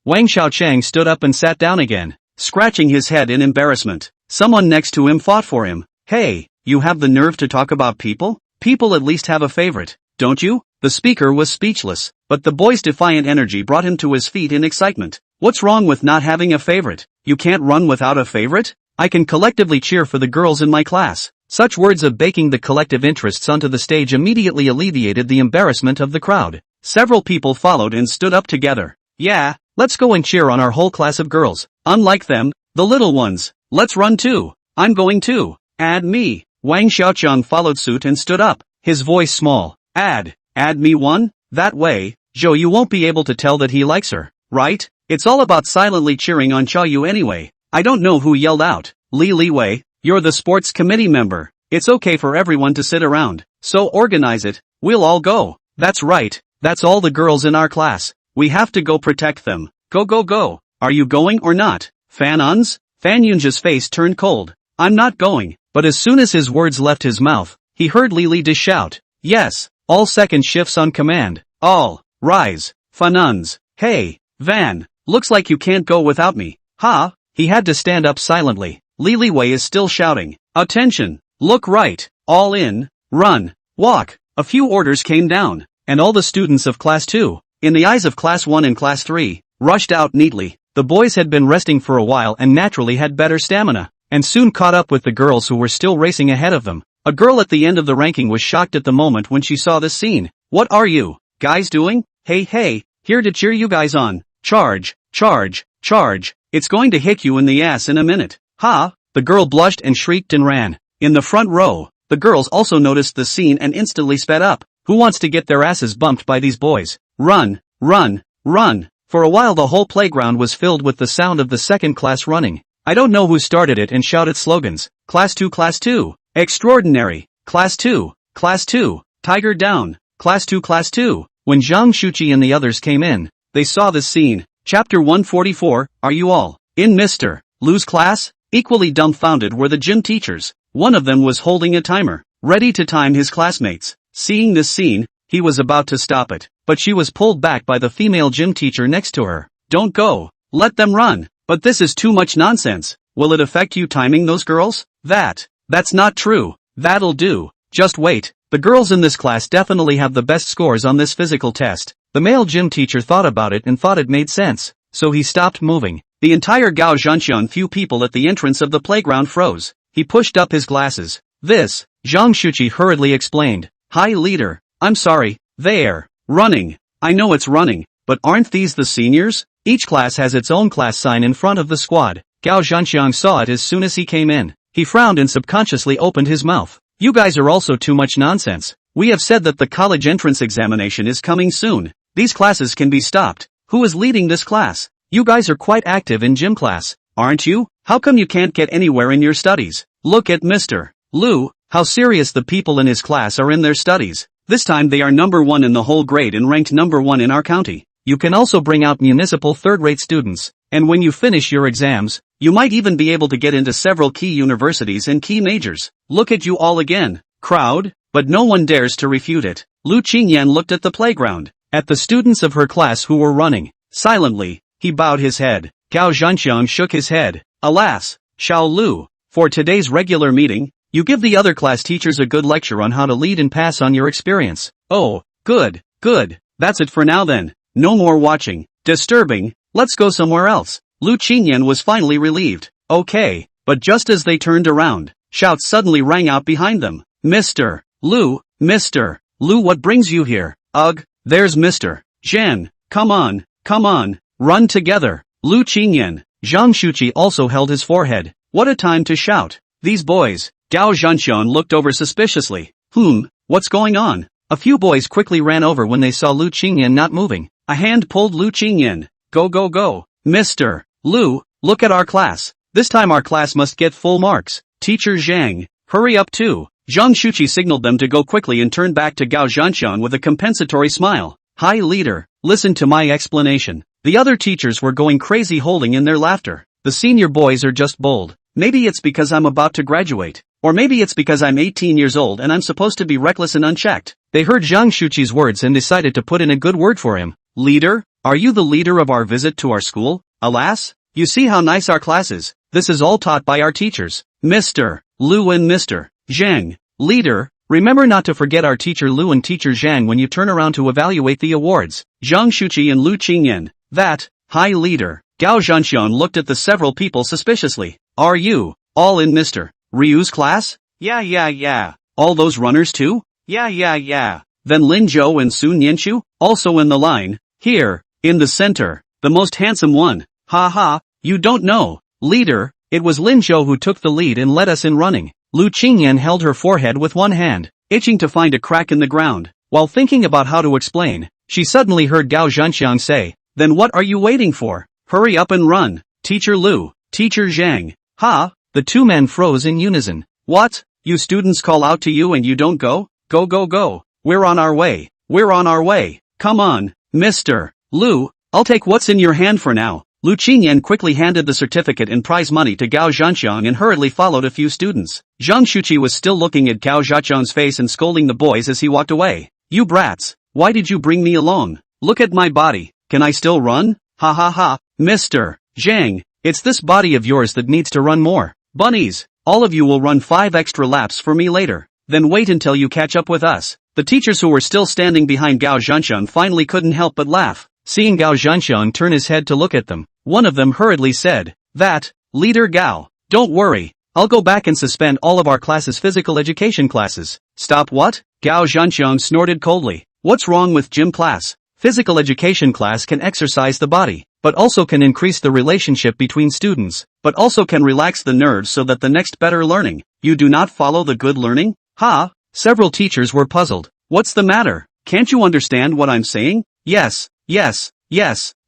Wang Xiaochang stood up and sat down again, scratching his head in embarrassment. Someone next to him fought for him. Hey, you have the nerve to talk about people? People at least have a favorite, don't you? The speaker was speechless, but the boy's defiant energy brought him to his feet in excitement. What's wrong with not having a favorite? You can't run without a favorite? I can collectively cheer for the girls in my class. Such words of baking the collective interests onto the stage immediately alleviated the embarrassment of the crowd. Several people followed and stood up together. Yeah, let's go and cheer on our whole class of girls. Unlike them, the little ones. Let's run too. I'm going too. Add me. Wang Xiaochang followed suit and stood up, his voice small. Add me one? That way, Zhou Yu won't be able to tell that he likes her, right? It's all about silently cheering on Xiao Yu anyway. I don't know who yelled out. Li Wei, you're the sports committee member. It's okay for everyone to sit around, so organize it. We'll all go. That's right, that's all the girls in our class. We have to go protect them. Go. Are you going or not? Fan Uns? Fan Yunja's face turned cold. I'm not going. But as soon as his words left his mouth, he heard Li Li shout. Yes, all second shifts on command. All, rise. Fan Uns. Hey, Van, looks like you can't go without me. Ha, he had to stand up silently. Li Wei is still shouting. Attention, look right, all in, run, walk. A few orders came down, and all the students of Class 2, in the eyes of Class 1 and Class 3, rushed out neatly. The boys had been resting for a while and naturally had better stamina, and soon caught up with the girls who were still racing ahead of them. A girl at the end of the ranking was shocked at the moment when she saw this scene. What are you guys doing? Hey, here to cheer you guys on. Charge. It's going to hit you in the ass in a minute. Ha! The girl blushed and shrieked and ran. In the front row, the girls also noticed the scene and instantly sped up. Who wants to get their asses bumped by these boys? Run. For a while the whole playground was filled with the sound of the second class running. I don't know who started it and shouted slogans. Class 2, extraordinary, Class 2, Tiger down, Class 2. When Zhang Shuqi and the others came in, they saw this scene. Chapter 144, are you all in Mr. Lu's class? Equally dumbfounded were the gym teachers. One of them was holding a timer, ready to time his classmates. Seeing this scene, he was about to stop it, but she was pulled back by the female gym teacher next to her. Don't go, let them run. But this is too much nonsense. Will it affect you timing those girls? That's not true. That'll do. Just wait. The girls in this class definitely have the best scores on this physical test. The male gym teacher thought about it and thought it made sense, so he stopped moving. The entire Gao Zhanxian few people at the entrance of the playground froze. He pushed up his glasses. This, Zhang Shuqi hurriedly explained. Hi leader, I'm sorry, they're running. I know it's running, but aren't these the seniors? Each class has its own class sign in front of the squad. Gao Zhanxiang saw it as soon as he came in. He frowned and subconsciously opened his mouth. You guys are also too much nonsense. We have said that the college entrance examination is coming soon. These classes can be stopped. Who is leading this class? You guys are quite active in gym class, aren't you? How come you can't get anywhere in your studies? Look at Mr. Lu, how serious the people in his class are in their studies. This time they are number 1 in the whole grade and ranked number 1 in our county. You can also bring out municipal third-rate students, and when you finish your exams, you might even be able to get into several key universities and key majors. Look at you all again, crowd, but no one dares to refute it. Lu Qingyan looked at the playground, at the students of her class who were running. Silently, he bowed his head. Gao Zhanxiang shook his head. Alas, Xiao Lu, for today's regular meeting, you give the other class teachers a good lecture on how to lead and pass on your experience. Oh, good. That's it for now then. No more watching. Disturbing. Let's go somewhere else. Lu Qingyan was finally relieved. Okay, but just as they turned around, shouts suddenly rang out behind them. Mr. Lu, what brings you here? Ugh, there's Mr. Zhen. Come on, run together. Lu Qingyan. Zhang Shuqi also held his forehead. What a time to shout. These boys. Gao Zhanxian looked over suspiciously. What's going on? A few boys quickly ran over when they saw Lu Qingyan not moving. A hand pulled Lu Qingyan. Go. Mr. Lu, look at our class. This time our class must get full marks. Teacher Zhang, hurry up too. Zhang Shuqi signaled them to go quickly and turned back to Gao Zhanxian with a compensatory smile. Hi leader, listen to my explanation. The other teachers were going crazy holding in their laughter. The senior boys are just bold. Maybe it's because I'm about to graduate. Or maybe it's because I'm 18 years old and I'm supposed to be reckless and unchecked. They heard Zhang Shuqi's words and decided to put in a good word for him. Leader? Are you the leader of our visit to our school? Alas? You see how nice our class is. This is all taught by our teachers. Mr. Lu and Mr. Zhang. Leader, remember not to forget our teacher Lu and teacher Zhang when you turn around to evaluate the awards. Zhang Shuqi and Lu Qingyan. That, hi leader. Gao Zhanxian looked at the several people suspiciously. Are you all in Mr. Ryu's class? Yeah. All those runners too? Yeah. Then Lin Zhou and Sun Yanchu? Also in the line. Here, in the center. The most handsome one. Ha, you don't know. Leader, it was Lin Zhou who took the lead and led us in running. Lu Qingyan held her forehead with one hand, itching to find a crack in the ground. While thinking about how to explain, she suddenly heard Gao Zhanxiang say, then what are you waiting for? Hurry up and run. Teacher Lu, Teacher Zhang. Ha, the two men froze in unison. What? You students call out to you and you don't go? Go. We're on our way. Come on, Mr. Lu, I'll take what's in your hand for now. Lu Qingyan quickly handed the certificate and prize money to Gao Zhanxiang and hurriedly followed a few students. Zhang Shuqi was still looking at Gao Zhanxiang's face and scolding the boys as he walked away. You brats, why did you bring me along? Look at my body, can I still run? Ha, Mr. Zhang, it's this body of yours that needs to run more. Bunnies, all of you will run 5 extra laps for me later. Then wait until you catch up with us. The teachers who were still standing behind Gao Zhanxiang finally couldn't help but laugh. Seeing Gao Zhanxiang turn his head to look at them, one of them hurriedly said, that, Leader Gao, don't worry, I'll go back and suspend all of our class's physical education classes. Stop what? Gao Zhanxiang snorted coldly. What's wrong with gym class? Physical education class can exercise the body, but also can increase the relationship between students, but also can relax the nerves so that the next better learning. You do not follow the good learning? Ha! Several teachers were puzzled. What's the matter? Can't you understand what I'm saying? Yes,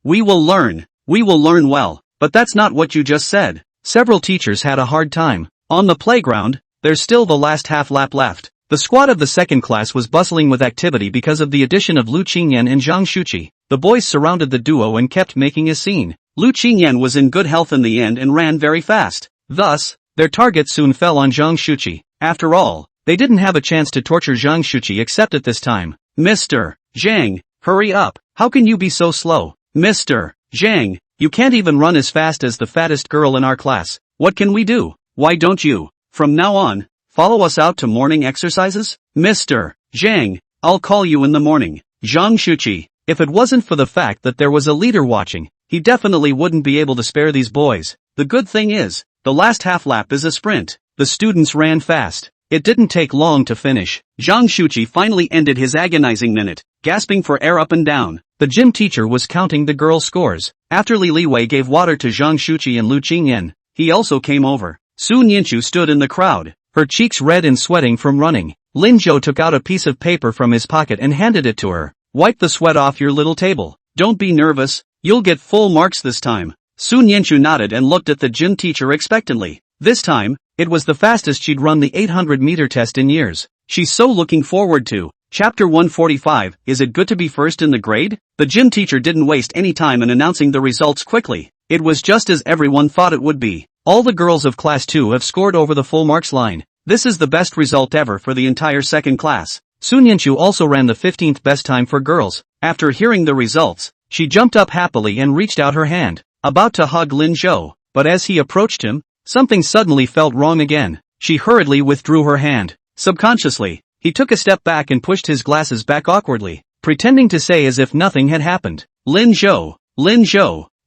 we will learn. We will learn well, but that's not what you just said. Several teachers had a hard time. On the playground, there's still the last half lap left. The squad of the second class was bustling with activity because of the addition of Lu Qingyan and Zhang Shuqi. The boys surrounded the duo and kept making a scene. Lu Qingyan was in good health in the end and ran very fast. Thus, their target soon fell on Zhang Shuqi. After all, they didn't have a chance to torture Zhang Shuqi except at this time. Mr. Zhang, hurry up. How can you be so slow? Mr. Zhang, you can't even run as fast as the fattest girl in our class. What can we do? Why don't you, from now on, follow us out to morning exercises? Mr. Zhang, I'll call you in the morning. Zhang Shuqi, if it wasn't for the fact that there was a leader watching, he definitely wouldn't be able to spare these boys. The good thing is, the last half lap is a sprint. The students ran fast. It didn't take long to finish. Zhang Shuqi finally ended his agonizing minute, gasping for air up and down. The gym teacher was counting the girls' scores. After Li Liwei gave water to Zhang Shuqi and Lu Qingyan, he also came over. Sun Yanchu stood in the crowd, her cheeks red and sweating from running. Lin Zhou took out a piece of paper from his pocket and handed it to her. Wipe the sweat off your little table. Don't be nervous, you'll get full marks this time. Sun Yanchu nodded and looked at the gym teacher expectantly. This time, it was the fastest she'd run the 800-meter test in years. She's so looking forward to. Chapter 145, Is it good to be first in the grade? The gym teacher didn't waste any time in announcing the results quickly. It was just as everyone thought it would be. All the girls of class 2 have scored over the full marks line. This is the best result ever for the entire second class. Sun Yanchu also ran the 15th best time for girls. After hearing the results, she jumped up happily and reached out her hand, about to hug Lin Zhou, but as he approached him, something suddenly felt wrong again. She hurriedly withdrew her hand. Subconsciously, he took a step back and pushed his glasses back awkwardly, pretending to say as if nothing had happened. Lin Zhou,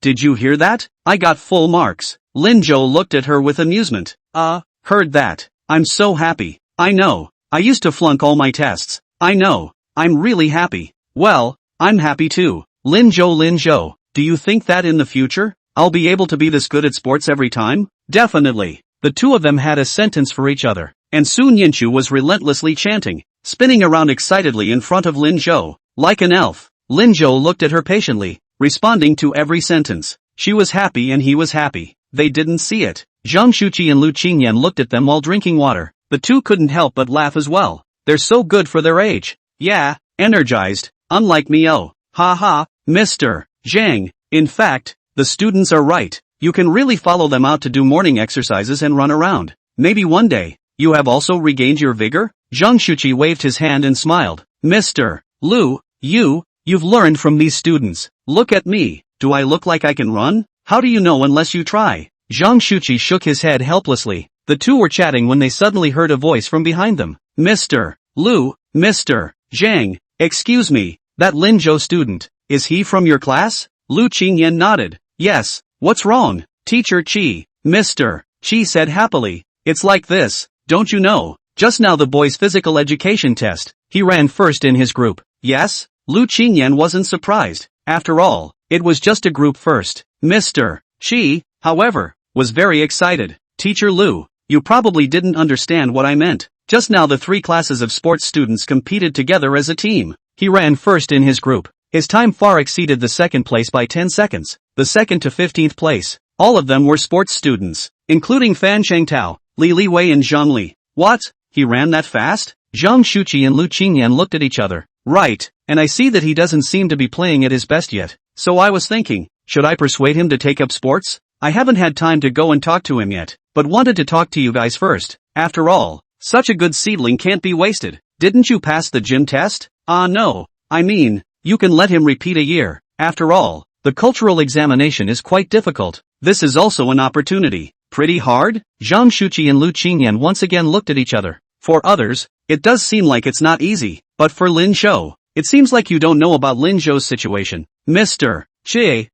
did you hear that? I got full marks. Lin Zhou looked at her with amusement. Heard that. I'm so happy. I know. I used to flunk all my tests. I know. I'm really happy. Well, I'm happy too. Lin Zhou, do you think that in the future, I'll be able to be this good at sports every time? Definitely. The two of them had a sentence for each other, and Sun Yanchu was relentlessly chanting, spinning around excitedly in front of Lin Zhou, like an elf. Lin Zhou looked at her patiently, responding to every sentence. She was happy and he was happy. They didn't see it. Zhang Shuqi and Lu Qingyan looked at them while drinking water. The two couldn't help but laugh as well. They're so good for their age. Yeah, energized, unlike me. Oh, ha, Mr. Zhang. In fact, the students are right. You can really follow them out to do morning exercises and run around. Maybe one day, you have also regained your vigor? Zhang Shuqi waved his hand and smiled. Mr. Lu, you've learned from these students. Look at me. Do I look like I can run? How do you know unless you try? Zhang Shuqi shook his head helplessly. The two were chatting when they suddenly heard a voice from behind them. Mr. Lu, Mr. Zhang, excuse me, that Lin Zhou student, is he from your class? Lu Qingyan nodded. Yes, what's wrong? Teacher Qi, Mr. Qi said happily. It's like this, don't you know? Just now the boy's physical education test, he ran first in his group. Yes? Lu Qingyan wasn't surprised. After all, it was just a group first. Mr. Qi, however, was very excited. Teacher Lu, you probably didn't understand what I meant. Just now the 3 classes of sports students competed together as a team. He ran first in his group. His time far exceeded the second place by 10 seconds. The second to 15th place. All of them were sports students, including Fan Chengtao, Li Liwei and Zhang Li. What? He ran that fast? Zhang Shuqi and Lu Qingyan looked at each other. Right, and I see that he doesn't seem to be playing at his best yet. So I was thinking, should I persuade him to take up sports? I haven't had time to go and talk to him yet, but wanted to talk to you guys first. After all, such a good seedling can't be wasted. Didn't you pass the gym test? No. I mean, you can let him repeat a year. After all, the cultural examination is quite difficult. This is also an opportunity. Pretty hard? Zhang Shuqi and Lu Qingyan once again looked at each other. For others, it does seem like it's not easy, but for Lin Zhou, it seems like you don't know about Lin Zhou's situation. Mr. Qi,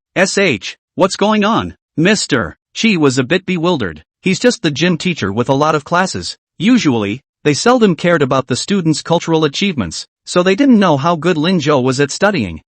what's going on? Mr. Qi was a bit bewildered. He's just the gym teacher with a lot of classes. Usually, they seldom cared about the students' cultural achievements, so they didn't know how good Lin Zhou was at studying.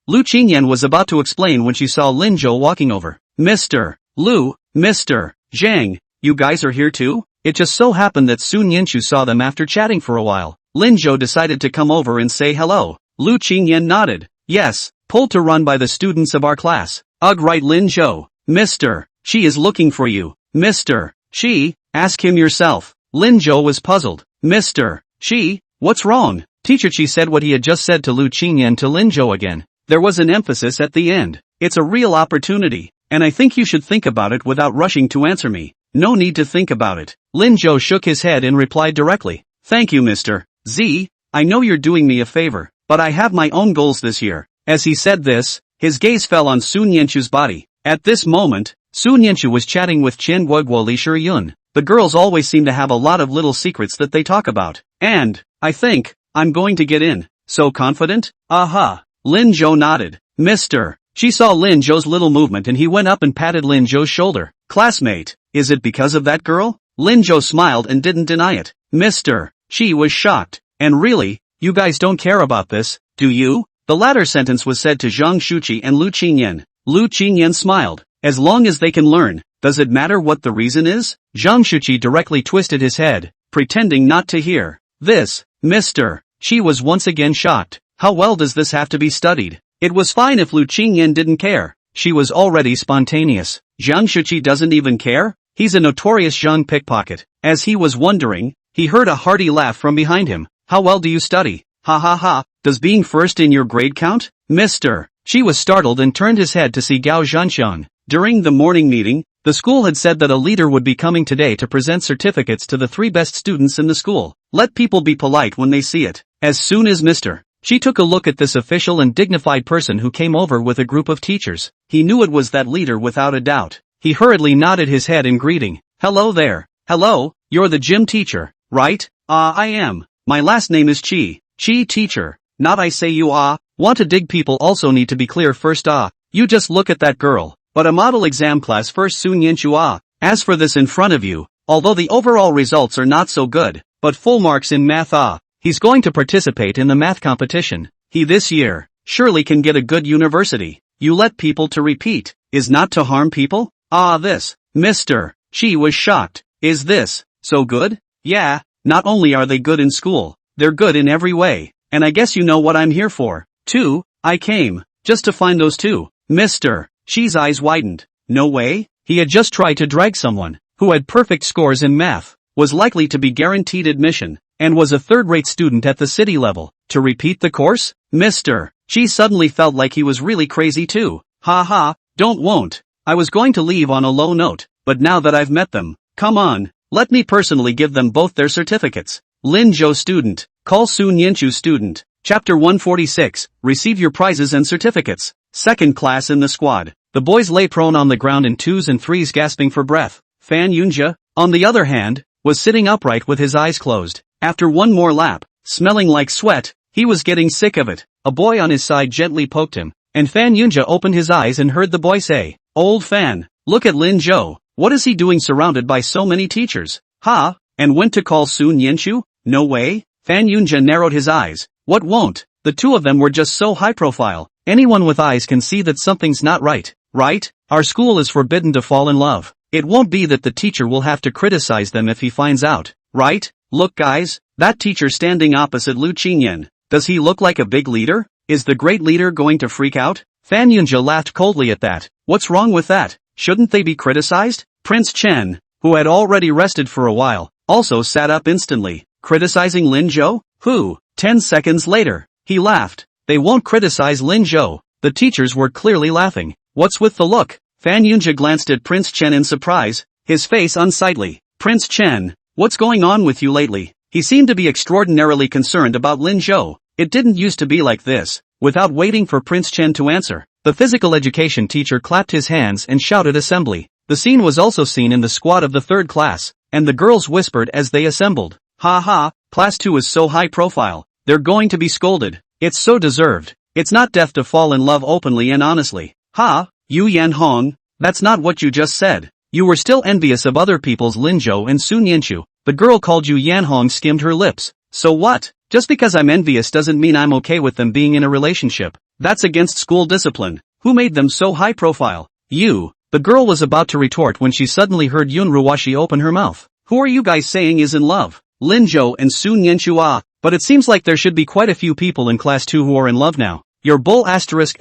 Lu Qingyan was about to explain when she saw Lin Zhou walking over. Mr. Lu, Mr. Zhang, you guys are here too? It just so happened that Sun Yinchu saw them after chatting for a while. Lin Zhou decided to come over and say hello. Lu Qingyan nodded. Yes, pulled to run by the students of our class. Ugh, right, Lin Zhou. Mr. Qi is looking for you. Mr. Qi, ask him yourself. Lin Zhou was puzzled. Mr. Qi, what's wrong? Teacher Qi said what he had just said to Lu Qingyan to Lin Zhou again. There was an emphasis at the end. It's a real opportunity, and I think you should think about it without rushing to answer me. No need to think about it. Lin Zhou shook his head and replied directly. Thank you, Mr. Z. I know you're doing me a favor, but I have my own goals this year. As he said this, his gaze fell on Sun Yanchu's body. At this moment, Sun Yanchu was chatting with Chen Guoguo Li Shiyun. The girls always seem to have a lot of little secrets that they talk about. And, I think, I'm going to get in. So confident? Aha. Lin Zhou nodded. Mr. She saw Lin Zhou's little movement and he went up and patted Lin Zhou's shoulder. Classmate, is it because of that girl? Lin Zhou smiled and didn't deny it. Mr. She was shocked. And really, you guys don't care about this, do you? The latter sentence was said to Zhang Shuqi and Lu Qingyan. Lu Qingyan smiled. As long as they can learn, does it matter what the reason is? Zhang Shuqi directly twisted his head, pretending not to hear. This, Mr. She was once again shocked. How well does this have to be studied? It was fine if Lu Qingyan didn't care. She was already spontaneous. Zhang Shuqi doesn't even care? He's a notorious Zhang pickpocket. As he was wondering, he heard a hearty laugh from behind him. How well do you study? Ha ha ha, does being first in your grade count? Mr. She was startled and turned his head to see Gao Zhanxiang. During the morning meeting, the school had said that a leader would be coming today to present certificates to the 3 best students in the school. Let people be polite when they see it. As soon as Mr. She took a look at this official and dignified person who came over with a group of teachers. He knew it was that leader without a doubt. He hurriedly nodded his head in greeting. Hello there. Hello, you're the gym teacher, right? I am. My last name is Qi. Qi teacher. Not I say you want to dig people also need to be clear first you just look at that girl. But a model exam class first Sun Yanchu As for this in front of you, although the overall results are not so good, but full marks in math he's going to participate in the math competition. He this year, surely can get a good university. You let people to repeat, is not to harm people? This, Mr. She was shocked. Is this, so good? Yeah, not only are they good in school, they're good in every way. And I guess you know what I'm here for, too. I came, just to find those 2. Mr. She's eyes widened. No way? He had just tried to drag someone, who had perfect scores in math, was likely to be guaranteed admission, and was a third-rate student at the city level, to repeat the course? Mr. She suddenly felt like he was really crazy too. Ha ha, won't. I was going to leave on a low note, but now that I've met them, come on, let me personally give them both their certificates. Lin Zhou student, call Sun Yanchu student. Chapter 146, receive your prizes and certificates. Second class in the squad. The boys lay prone on the ground in twos and threes gasping for breath. Fan Yunjia, on the other hand, was sitting upright with his eyes closed. After one more lap, smelling like sweat, he was getting sick of it. A boy on his side gently poked him, and Fan Yunjia opened his eyes and heard the boy say, "Old Fan, look at Lin Zhou, what is he doing surrounded by so many teachers? Ha, and went to call Sun Yanchu? No way?" Fan Yunjia narrowed his eyes. What won't? The two of them were just so high profile. Anyone with eyes can see that something's not right, right? Our school is forbidden to fall in love. It won't be that the teacher will have to criticize them if he finds out, right? Look guys, that teacher standing opposite Lu Qingyan. Does he look like a big leader? Is the great leader going to freak out? Fan Yunjia laughed coldly at that. What's wrong with that? Shouldn't they be criticized? Prince Chen, who had already rested for a while, also sat up instantly. Criticizing Lin Zhou? Who? 10 seconds later, he laughed. They won't criticize Lin Zhou. The teachers were clearly laughing. What's with the look? Fan Yunjia glanced at Prince Chen in surprise, his face unsightly. Prince Chen, what's going on with you lately? He seemed to be extraordinarily concerned about Lin Zhou. It didn't used to be like this. Without waiting for Prince Chen to answer, the physical education teacher clapped his hands and shouted assembly. The scene was also seen in the squad of the third class, and the girls whispered as they assembled. Ha ha, class 2 is so high profile. They're going to be scolded. It's so deserved. It's not death to fall in love openly and honestly. Ha, Yu Yanhong, that's not what you just said. You were still envious of other people's Lin Zhou and Sun Yanchu. The girl called you Yanhong skimmed her lips. So what? Just because I'm envious doesn't mean I'm okay with them being in a relationship. That's against school discipline. Who made them so high profile? You. The girl was about to retort when she suddenly heard Yun Ruwashi open her mouth. Who are you guys saying is in love? Lin Zhou and Sun Yanchu ah. But it seems like there should be quite a few people in class 2 who are in love now. Your bull asterisk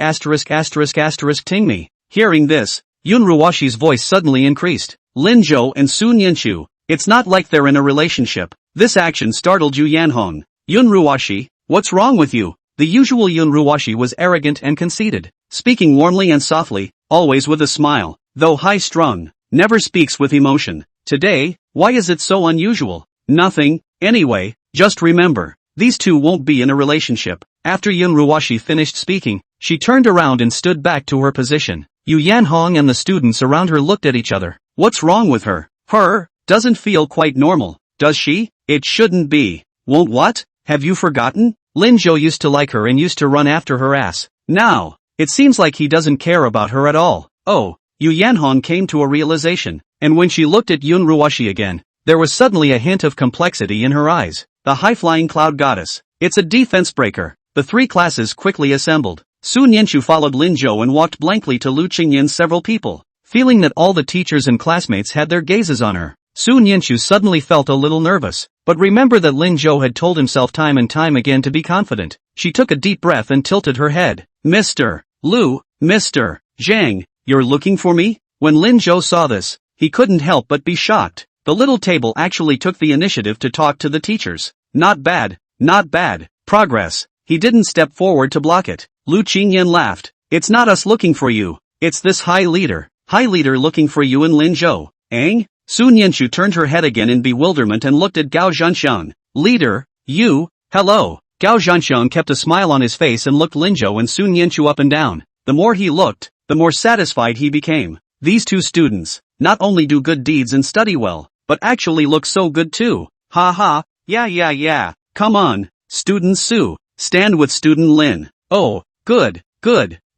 ting me. Hearing this, Yun Ruwashi's voice suddenly increased. Lin Zhou and Sun Yanchu. It's not like they're in a relationship. This action startled Yu Yanhong. Yun Ruwashi, what's wrong with you? The usual Yun Ruwashi was arrogant and conceited, speaking warmly and softly, always with a smile, though high-strung, never speaks with emotion. Today, why is it so unusual? Nothing, anyway, just remember, these two won't be in a relationship. After Yun Ruwashi finished speaking, she turned around and stood back to her position. Yu Yanhong and the students around her looked at each other. What's wrong with her? Her, doesn't feel quite normal, does she? It shouldn't be. Won't what? Have you forgotten? Lin Zhou used to like her and used to run after her ass. Now, it seems like he doesn't care about her at all. Oh, Yu Yanhong came to a realization, and when she looked at Yun Ruwashi again, there was suddenly a hint of complexity in her eyes. The high-flying cloud goddess. It's a defense breaker. The three classes quickly assembled. Sun Yanchu followed Lin Zhou and walked blankly to Lu Qingyan's several people. Feeling that all the teachers and classmates had their gazes on her, Sun Yanchu suddenly felt a little nervous. But remember that Lin Zhou had told himself time and time again to be confident. She took a deep breath and tilted her head. Mr. Lu, Mr. Zhang, you're looking for me? When Lin Zhou saw this, he couldn't help but be shocked. The little table actually took the initiative to talk to the teachers. Not bad, not bad. Progress. He didn't step forward to block it. Lu Qingyan laughed. It's not us looking for you. It's this high leader looking for you and Lin Zhou. Ang? Sun Yanchu turned her head again in bewilderment and looked at Gao Zhanxiang. Leader, you? Hello. Gao Zhanxiang kept a smile on his face and looked Lin Zhou and Sun Yanchu up and down. The more he looked, the more satisfied he became. These two students, not only do good deeds and study well, but actually look so good too. Ha ha, yeah. Come on, student Su, stand with student Lin. Oh, good.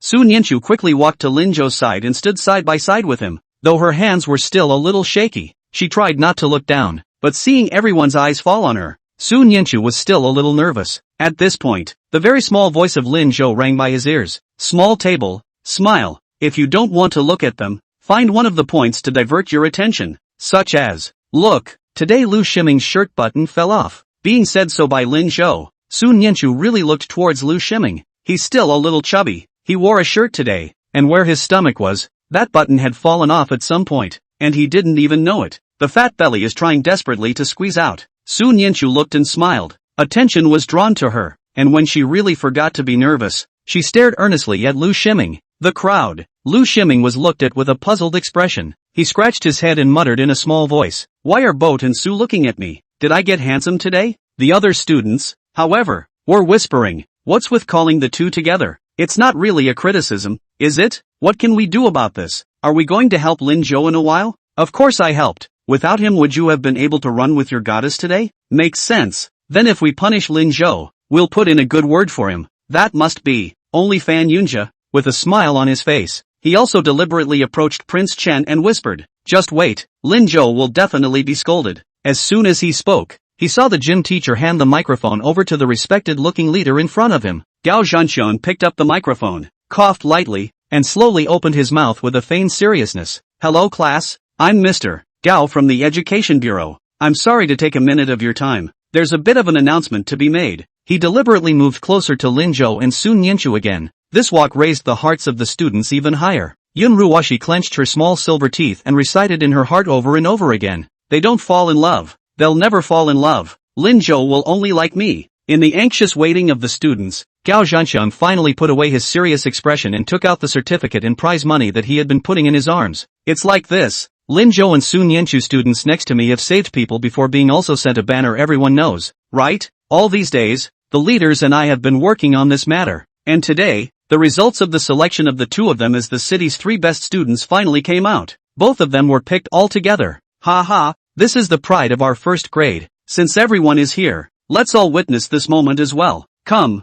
Sun Yanchu quickly walked to Lin Zhou's side and stood side by side with him. Though her hands were still a little shaky, she tried not to look down, but seeing everyone's eyes fall on her, Sun Yanchu was still a little nervous. At this point, the very small voice of Lin Zhou rang by his ears. Small table, smile. If you don't want to look at them, find one of the points to divert your attention, such as, look, today Lu Shiming's shirt button fell off. Being said so by Lin Zhou, Sun Yanchu really looked towards Lu Shiming. He's still a little chubby. He wore a shirt today, and where his stomach was, that button had fallen off at some point, and he didn't even know it. The fat belly is trying desperately to squeeze out. Sun Yanchu looked and smiled. Attention was drawn to her, and when she really forgot to be nervous, she stared earnestly at Lu Shiming. The crowd, Lu Shiming was looked at with a puzzled expression. He scratched his head and muttered in a small voice, "Why are Boat and Sue looking at me? Did I get handsome today?" The other students, however, were whispering, "What's with calling the two together? It's not really a criticism, is it? What can we do about this? Are we going to help Lin Zhou in a while?" "Of course I helped. Without him would you have been able to run with your goddess today?" "Makes sense. Then if we punish Lin Zhou, we'll put in a good word for him." "That must be only Fan Yunjia." With a smile on his face, he also deliberately approached Prince Chen and whispered, "Just wait, Lin Zhou will definitely be scolded." As soon as he spoke, he saw the gym teacher hand the microphone over to the respected-looking leader in front of him. Gao Zhanxian picked up the microphone, coughed lightly, and slowly opened his mouth with a feigned seriousness. "Hello class, I'm Mr. Gao from the Education Bureau. I'm sorry to take a minute of your time. There's a bit of an announcement to be made." He deliberately moved closer to Lin Zhou and Sun Yanchu again. This walk raised the hearts of the students even higher. Yun Ruwashi clenched her small silver teeth and recited in her heart over and over again, "They don't fall in love. They'll never fall in love. Lin Zhou will only like me." In the anxious waiting of the students, Gao Zhanxiang finally put away his serious expression and took out the certificate and prize money that he had been putting in his arms. "It's like this. Lin Zhou and Sun Yanchu students next to me have saved people before being also sent a banner everyone knows, right? All these days, the leaders and I have been working on this matter. And today, the results of the selection of the two of them as the city's 3 best students finally came out. Both of them were picked all together. Ha ha, this is the pride of our first grade. Since everyone is here, let's all witness this moment as well. Come,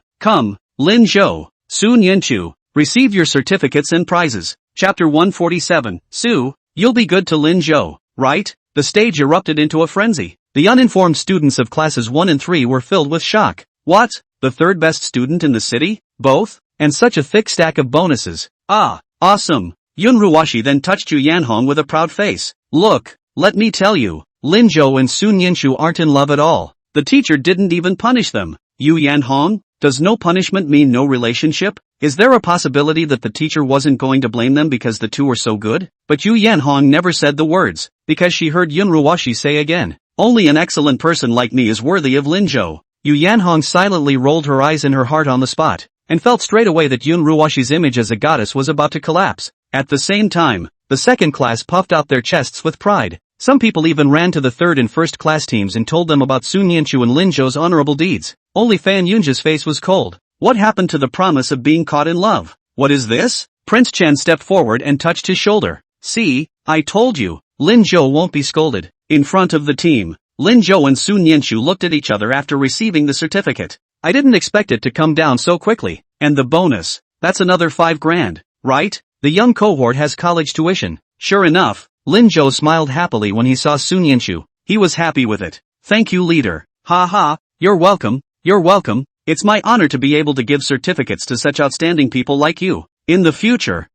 Lin Zhou, Sun Yanchu, receive your certificates and prizes." Chapter 147, Sue, you'll be good to Lin Zhou, right? The stage erupted into a frenzy. The uninformed students of classes 1 and 3 were filled with shock. What? The 3rd best student in the city? Both? And such a thick stack of bonuses. Ah, awesome. Yun Ruwashi then touched Yu Yanhong with a proud face. "Look, let me tell you, Lin Zhou and Sun Yanchu aren't in love at all. The teacher didn't even punish them." "Yu Yanhong, does no punishment mean no relationship? Is there a possibility that the teacher wasn't going to blame them because the two were so good?" But Yu Yanhong never said the words, because she heard Yun Ruwashi say again, "Only an excellent person like me is worthy of Lin Zhou." Yu Yanhong silently rolled her eyes in her heart on the spot, and felt straight away that Yun Ruwashi's image as a goddess was about to collapse. At the same time, the 2nd class puffed out their chests with pride. Some people even ran to the 3rd and 1st class teams and told them about Sun Yanchu and Lin Zhou's honorable deeds. Only Fan Yunjia's face was cold. What happened to the promise of being caught in love? "What is this?" Prince Chen stepped forward and touched his shoulder. "See, I told you, Lin Zhou won't be scolded." In front of the team, Lin Zhou and Sun Yanchu looked at each other after receiving the certificate. "I didn't expect it to come down so quickly. And the bonus, that's another 5 grand, right? The young cohort has college tuition." Sure enough, Lin Zhou smiled happily when he saw Sun Yanchu. He was happy with it. "Thank you leader." "Ha ha, you're welcome. It's my honor to be able to give certificates to such outstanding people like you. In the future,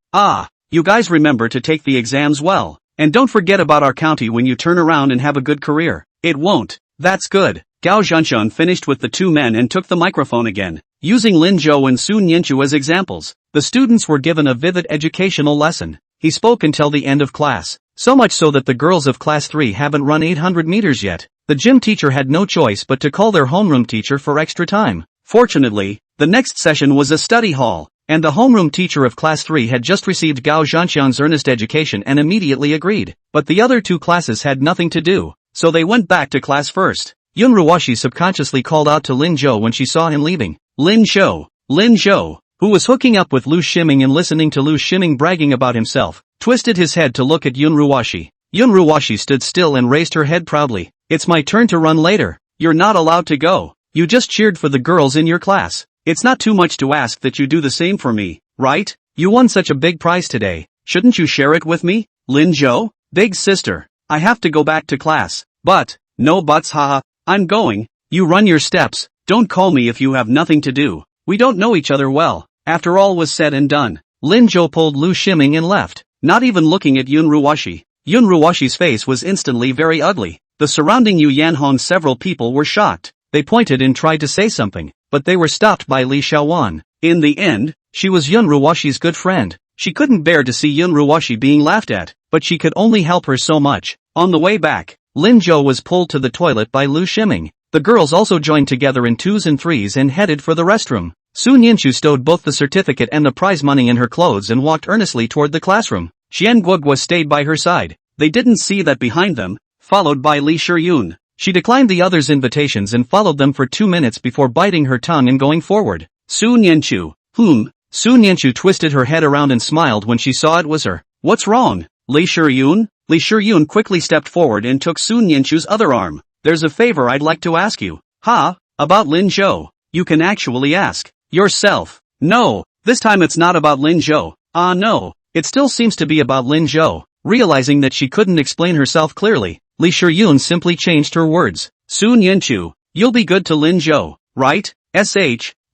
you guys remember to take the exams well. And don't forget about our county when you turn around and have a good career." "It won't." "That's good." Gao Zhanxian finished with the 2 men and took the microphone again. Using Lin Zhou and Sun Yanchu as examples, the students were given a vivid educational lesson. He spoke until the end of class. So much so that the girls of class 3 haven't run 800 meters yet. The gym teacher had no choice but to call their homeroom teacher for extra time. Fortunately, the next session was a study hall, and the homeroom teacher of class 3 had just received Gao Zhanxian's earnest education and immediately agreed. But the other 2 classes had nothing to do, so they went back to class first. Yun Ruwashi subconsciously called out to Lin Zhou when she saw him leaving. Lin Zhou, who was hooking up with Lu Shiming and listening to Lu Shiming bragging about himself, twisted his head to look at Yun Ruwashi. Yun Ruwashi stood still and raised her head proudly. "It's my turn to run later. You're not allowed to go. You just cheered for the girls in your class. It's not too much to ask that you do the same for me, right? You won such a big prize today. Shouldn't you share it with me?" "Lin Zhou, big sister, I have to go back to class." "But, no buts haha, I'm going." "You run your steps, don't call me if you have nothing to do. We don't know each other well." After all was said and done, Lin Zhou pulled Lu Shiming and left, not even looking at Yun Ruwashi. Yun Ruwashi's face was instantly very ugly. The surrounding Yu Yanhong several people were shocked. They pointed and tried to say something, but they were stopped by Li Xiaowan. In the end, she was Yun Ruwashi's good friend. She couldn't bear to see Yun Ruwashi being laughed at, but she could only help her so much. On the way back, Lin Zhou was pulled to the toilet by Lu Shiming. The girls also joined together in 2s and 3s and headed for the restroom. Soon Yinchu stowed both the certificate and the prize money in her clothes and walked earnestly toward the classroom. Xian Guogua stayed by her side. They didn't see that behind them, followed by Li Shiyun. She declined the others' invitations and followed them for 2 minutes before biting her tongue and going forward. Soon Yinchu. Soon Yinchu twisted her head around and smiled when she saw it was her. What's wrong, Li Shiyun? Li Shiyun quickly stepped forward and took Soon Yinchu's other arm. There's a favor I'd like to ask you. About Lin Zhou. You can actually ask yourself. No, this time it's not about Lin Zhou. No, it still seems to be about Lin Zhou. Realizing that she couldn't explain herself clearly, Li Shiyun simply changed her words. Soon Yinchu, you'll be good to Lin Zhou, right?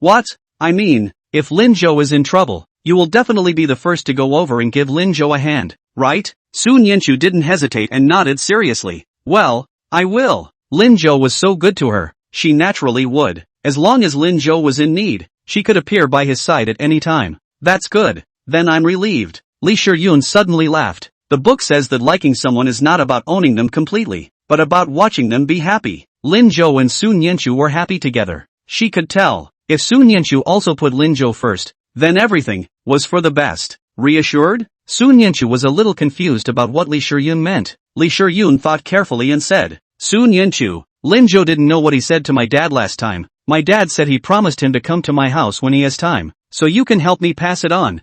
What? I mean, if Lin Zhou is in trouble, you will definitely be the first to go over and give Lin Zhou a hand, right? Soon Yinchu didn't hesitate and nodded seriously. Well, I will. Lin Zhou was so good to her, she naturally would. As long as Lin Zhou was in need, she could appear by his side at any time. That's good. Then I'm relieved. Li Shiyun suddenly laughed. The book says that liking someone is not about owning them completely, but about watching them be happy. Lin Zhou and Soon Yinchu were happy together. She could tell. If Soon Yinchu also put Lin Zhou first, then everything was for the best. Reassured? Soon Yinchu was a little confused about what Li Shiyun meant. Li Shiyun thought carefully and said, Soon Yinchu, Lin Zhou didn't know what he said to my dad last time. My dad said he promised him to come to my house when he has time, so you can help me pass it on.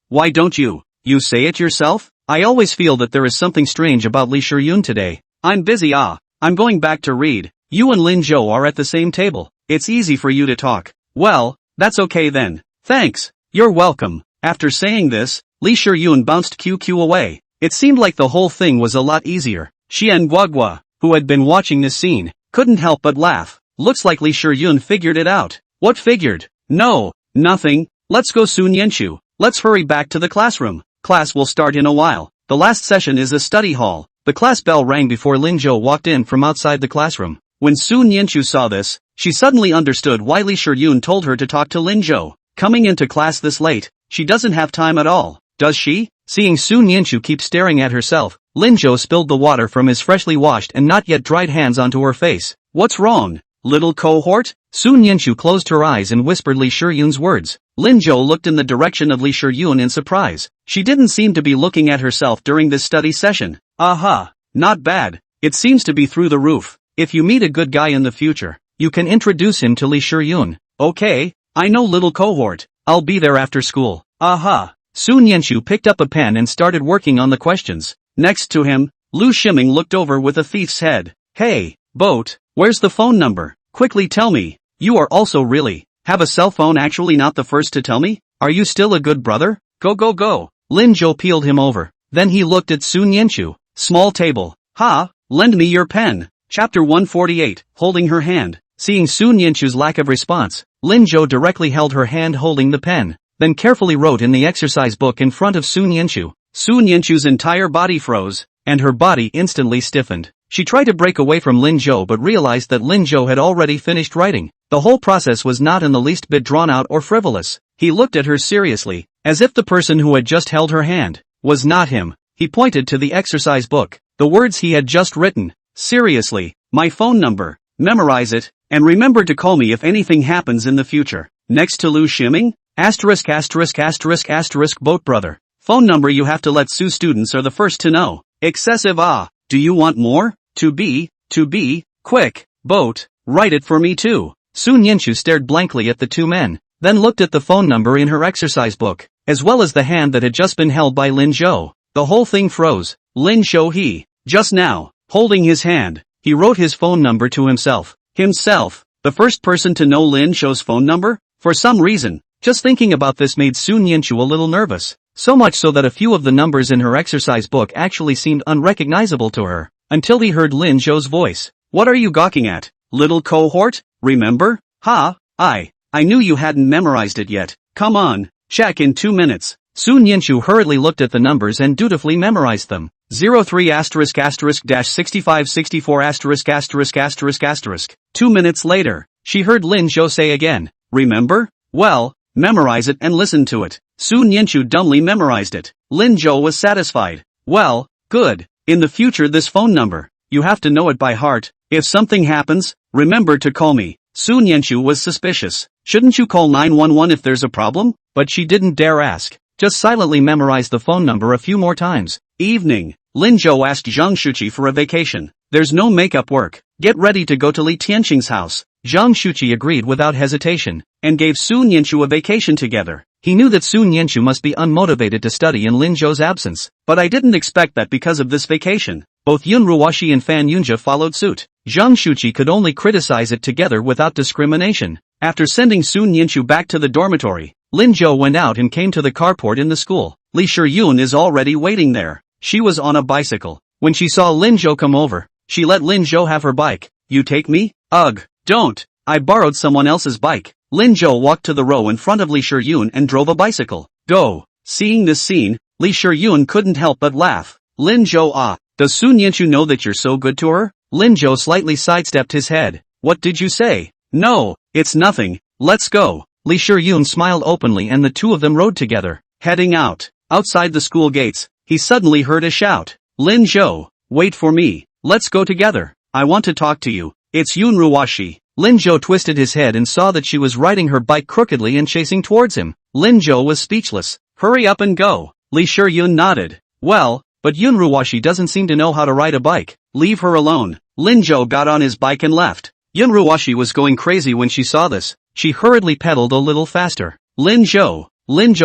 Why don't you? You say it yourself? I always feel that there is something strange about Li Shiyun today. I'm busy. I'm going back to read. You and Lin Zhou are at the same table. It's easy for you to talk. Well, that's okay then. Thanks. You're welcome. After saying this, Li Shiyun bounced QQ away. It seemed like the whole thing was a lot easier. Xian Guogua, who had been watching this scene, couldn't help but laugh. Looks like Li Shiyun figured it out. What figured? No, nothing. Let's go Soon Yinchu. Let's hurry back to the classroom. Class will start in a while. The last session is a study hall. The class bell rang before Lin Zhou walked in from outside the classroom. When Soon Yinchu saw this, she suddenly understood why Li Shiyun told her to talk to Lin Zhou. Coming into class this late, she doesn't have time at all, does she? Seeing Soon Yinchu keep staring at herself, Lin Zhou spilled the water from his freshly washed and not yet dried hands onto her face. What's wrong, little cohort? Soon Yinchu closed her eyes and whispered Li Shiyun's words. Lin Zhou looked in the direction of Li Shiyun in surprise. She didn't seem to be looking at herself during this study session. Not bad. It seems to be through the roof. If you meet a good guy in the future, you can introduce him to Li Shiyun. Okay, I know little cohort. I'll be there after school. Soon Yinchu picked up a pen and started working on the questions. Next to him, Lu Shiming looked over with a thief's head. Hey, boat, where's the phone number? Quickly tell me. You are also really have a cell phone actually not the first to tell me? Are you still a good brother? Go. Lin Zhou peeled him over. Then he looked at Soon Yinchu. Small table. Lend me your pen. Chapter 148, holding her hand. Seeing Soon Yinchu's lack of response, Lin Zhou directly held her hand holding the pen, then carefully wrote in the exercise book in front of Soon Yinchu. Soon Yinchu's entire body froze, and her body instantly stiffened. She tried to break away from Lin Zhou but realized that Lin Zhou had already finished writing. The whole process was not in the least bit drawn out or frivolous. He looked at her seriously, as if the person who had just held her hand was not him. He pointed to the exercise book, the words he had just written. Seriously, my phone number. Memorize it, and remember to call me if anything happens in the future. Next to Lu Shiming? ******* boat brother. Phone number you have to let Su students are the first to know. Excessive. Do you want more? To be, quick, boat, write it for me too. Soon Yinchu stared blankly at the two men, then looked at the phone number in her exercise book, as well as the hand that had just been held by Lin Zhou. The whole thing froze. Lin Zhou just now, holding his hand, he wrote his phone number to himself. The first person to know Lin Zhou's phone number? For some reason, just thinking about this made Soon Yinchu a little nervous. So much so that a few of the numbers in her exercise book actually seemed unrecognizable to her, until he heard Lin Zhou's voice. What are you gawking at, little cohort? Remember? I knew you hadn't memorized it yet. Come on, check in 2 minutes. Soon Yinchu hurriedly looked at the numbers and dutifully memorized them. 03 **65 64 ****. 2 minutes later, she heard Lin Zhou say again, remember? Well, memorize it and listen to it. Soon Yinchu dumbly memorized it. Lin Zhou was satisfied. Well, good. In the future this phone number, you have to know it by heart. If something happens, remember to call me. Soon Yinchu was suspicious. Shouldn't you call 911 if there's a problem? But she didn't dare ask. Just silently memorized the phone number a few more times. Evening. Lin Zhou asked Zhang Shuqi for a vacation. There's no makeup work. Get ready to go to Li Tianqing's house. Zhang Shuqi agreed without hesitation, and gave Su Nianchu a vacation together. He knew that Su Nianchu must be unmotivated to study in Lin Zhou's absence, but I didn't expect that because of this vacation. Both Yun Ruoshi and Fan Yunjia followed suit. Zhang Shuqi could only criticize it together without discrimination. After sending Su Nianchu back to the dormitory, Lin Zhou went out and came to the carport in the school. Li Shiyun is already waiting there. She was on a bicycle. When she saw Lin Zhou come over, she let Lin Zhou have her bike. You take me? Ugh, don't. I borrowed someone else's bike. Lin Zhou walked to the row in front of Li Shiyun and drove a bicycle. Go. Seeing this scene, Li Shiyun couldn't help but laugh. Lin Zhou, does Su Nianchu know that you're so good to her? Lin Zhou slightly sidestepped his head. What did you say? No, it's nothing. Let's go. Li Shiyun smiled openly and the two of them rode together. Heading out. Outside the school gates, he suddenly heard a shout. Lin Zhou, wait for me. Let's go together. I want to talk to you. It's Yun Ruoshi. Lin Zhou twisted his head and saw that she was riding her bike crookedly and chasing towards him. Lin Zhou was speechless. Hurry up and go. Li Shiyun nodded. Well, but Yun Ruoshi doesn't seem to know how to ride a bike. Leave her alone. Lin Zhou got on his bike and left. Yun Ruoshi was going crazy when she saw this. She hurriedly pedaled a little faster. Lin Zhou,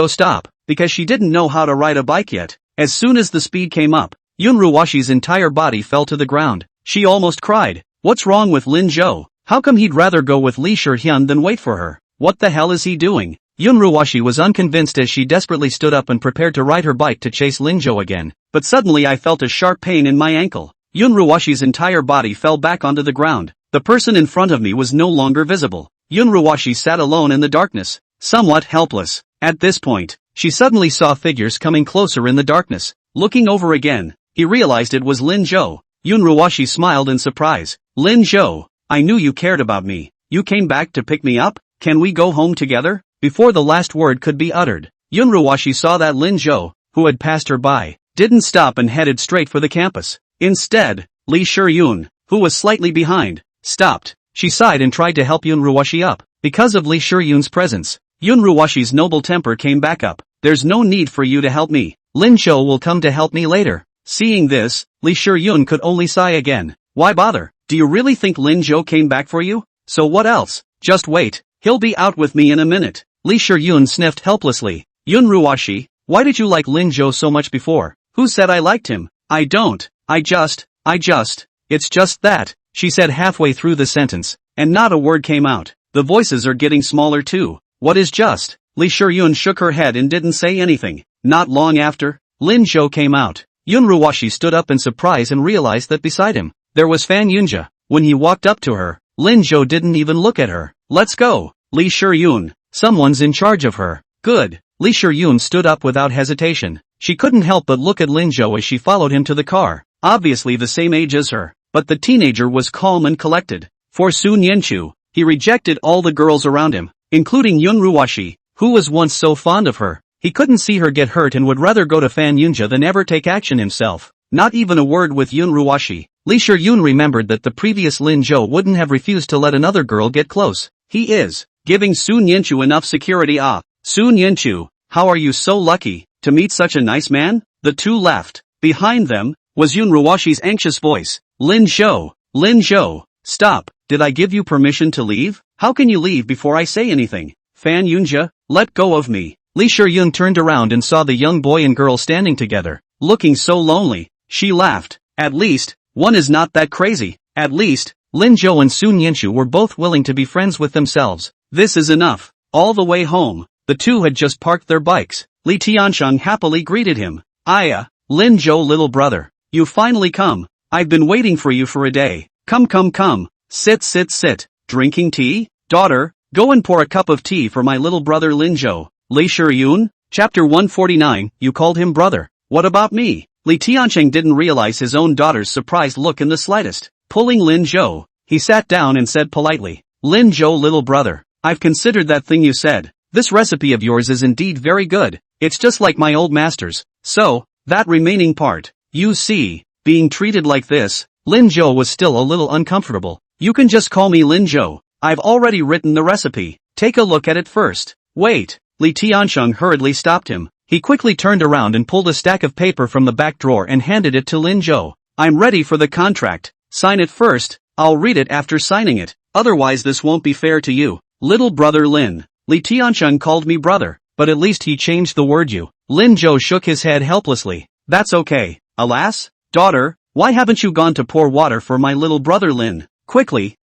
stop, because she didn't know how to ride a bike yet. As soon as the speed came up, Yun Ruoshi's entire body fell to the ground. She almost cried. What's wrong with Lin Zhou? How come he'd rather go with Li Shihyun than wait for her? What the hell is he doing? Yun Ruoshi was unconvinced as she desperately stood up and prepared to ride her bike to chase Lin Zhou again. But suddenly I felt a sharp pain in my ankle. Yun Ruoshi's entire body fell back onto the ground. The person in front of me was no longer visible. Yun Ruoshi sat alone in the darkness, somewhat helpless. At this point, she suddenly saw figures coming closer in the darkness. Looking over again, he realized it was Lin Zhou. Yun Ruoshi smiled in surprise. Lin Zhou, I knew you cared about me. You came back to pick me up? Can we go home together? Before the last word could be uttered, Yun Ruoshi saw that Lin Zhou, who had passed her by, didn't stop and headed straight for the campus. Instead, Li Shiyun, who was slightly behind, stopped. She sighed and tried to help Yun Ruoshi up. Because of Li Shiyun's presence, Yun Ruoshi's noble temper came back up. There's no need for you to help me. Lin Zhou will come to help me later. Seeing this, Li Shiyun could only sigh again. Why bother? Do you really think Lin Zhou came back for you? So what else? Just wait. He'll be out with me in a minute. Li Shiyun sniffed helplessly. Yun Ruoshi, why did you like Lin Zhou so much before? Who said I liked him? I don't. It's just that, she said halfway through the sentence, and not a word came out. The voices are getting smaller too. What is just? Li Shiyun shook her head and didn't say anything. Not long after, Lin Zhou came out. Yun Ruoshi stood up in surprise and realized that beside him, there was Fan Yunjia. When he walked up to her, Lin Zhou didn't even look at her. Let's go. Li Shiyun, someone's in charge of her. Good. Li Shiyun stood up without hesitation. She couldn't help but look at Lin Zhou as she followed him to the car. Obviously the same age as her, but the teenager was calm and collected. For Su Nianchu, he rejected all the girls around him, including Yun Ruoshi, who was once so fond of her. He couldn't see her get hurt and would rather go to Fan Yunjia than ever take action himself. Not even a word with Yun Ruoshi. Li Shiyun remembered that the previous Lin Zhou wouldn't have refused to let another girl get close. He is giving Su Nianchu enough security. Su Nianchu, how are you so lucky to meet such a nice man? The two left. Behind them was Yun Ruoshi's anxious voice. Lin Zhou, stop. Did I give you permission to leave? How can you leave before I say anything? Fan Yunjia, let go of me. Li Shiyun turned around and saw the young boy and girl standing together, looking so lonely. She laughed. At least, one is not that crazy. At least, Lin Zhou and Su Nianchu were both willing to be friends with themselves. This is enough. All the way home, the two had just parked their bikes. Li Tiancheng happily greeted him. Aya, Lin Zhou little brother. You finally come. I've been waiting for you for a day. Come. Sit. Drinking tea? Daughter, go and pour a cup of tea for my little brother Lin Zhou. Li Shiyun? Chapter 149, you called him brother. What about me? Li Tiancheng didn't realize his own daughter's surprised look in the slightest. Pulling Lin Zhou, he sat down and said politely, Lin Zhou little brother, I've considered that thing you said. This recipe of yours is indeed very good. It's just like my old master's. So, that remaining part, you see, being treated like this, Lin Zhou was still a little uncomfortable. You can just call me Lin Zhou. I've already written the recipe. Take a look at it first. Wait. Li Tiansheng hurriedly stopped him. He quickly turned around and pulled a stack of paper from the back drawer and handed it to Lin Zhou. I'm ready for the contract. Sign it first. I'll read it after signing it. Otherwise this won't be fair to you. Little brother Lin. Li Tiansheng called me brother, but at least he changed the word you. Lin Zhou shook his head helplessly. That's okay. Alas, daughter, why haven't you gone to pour water for my little brother Lin? Quickly,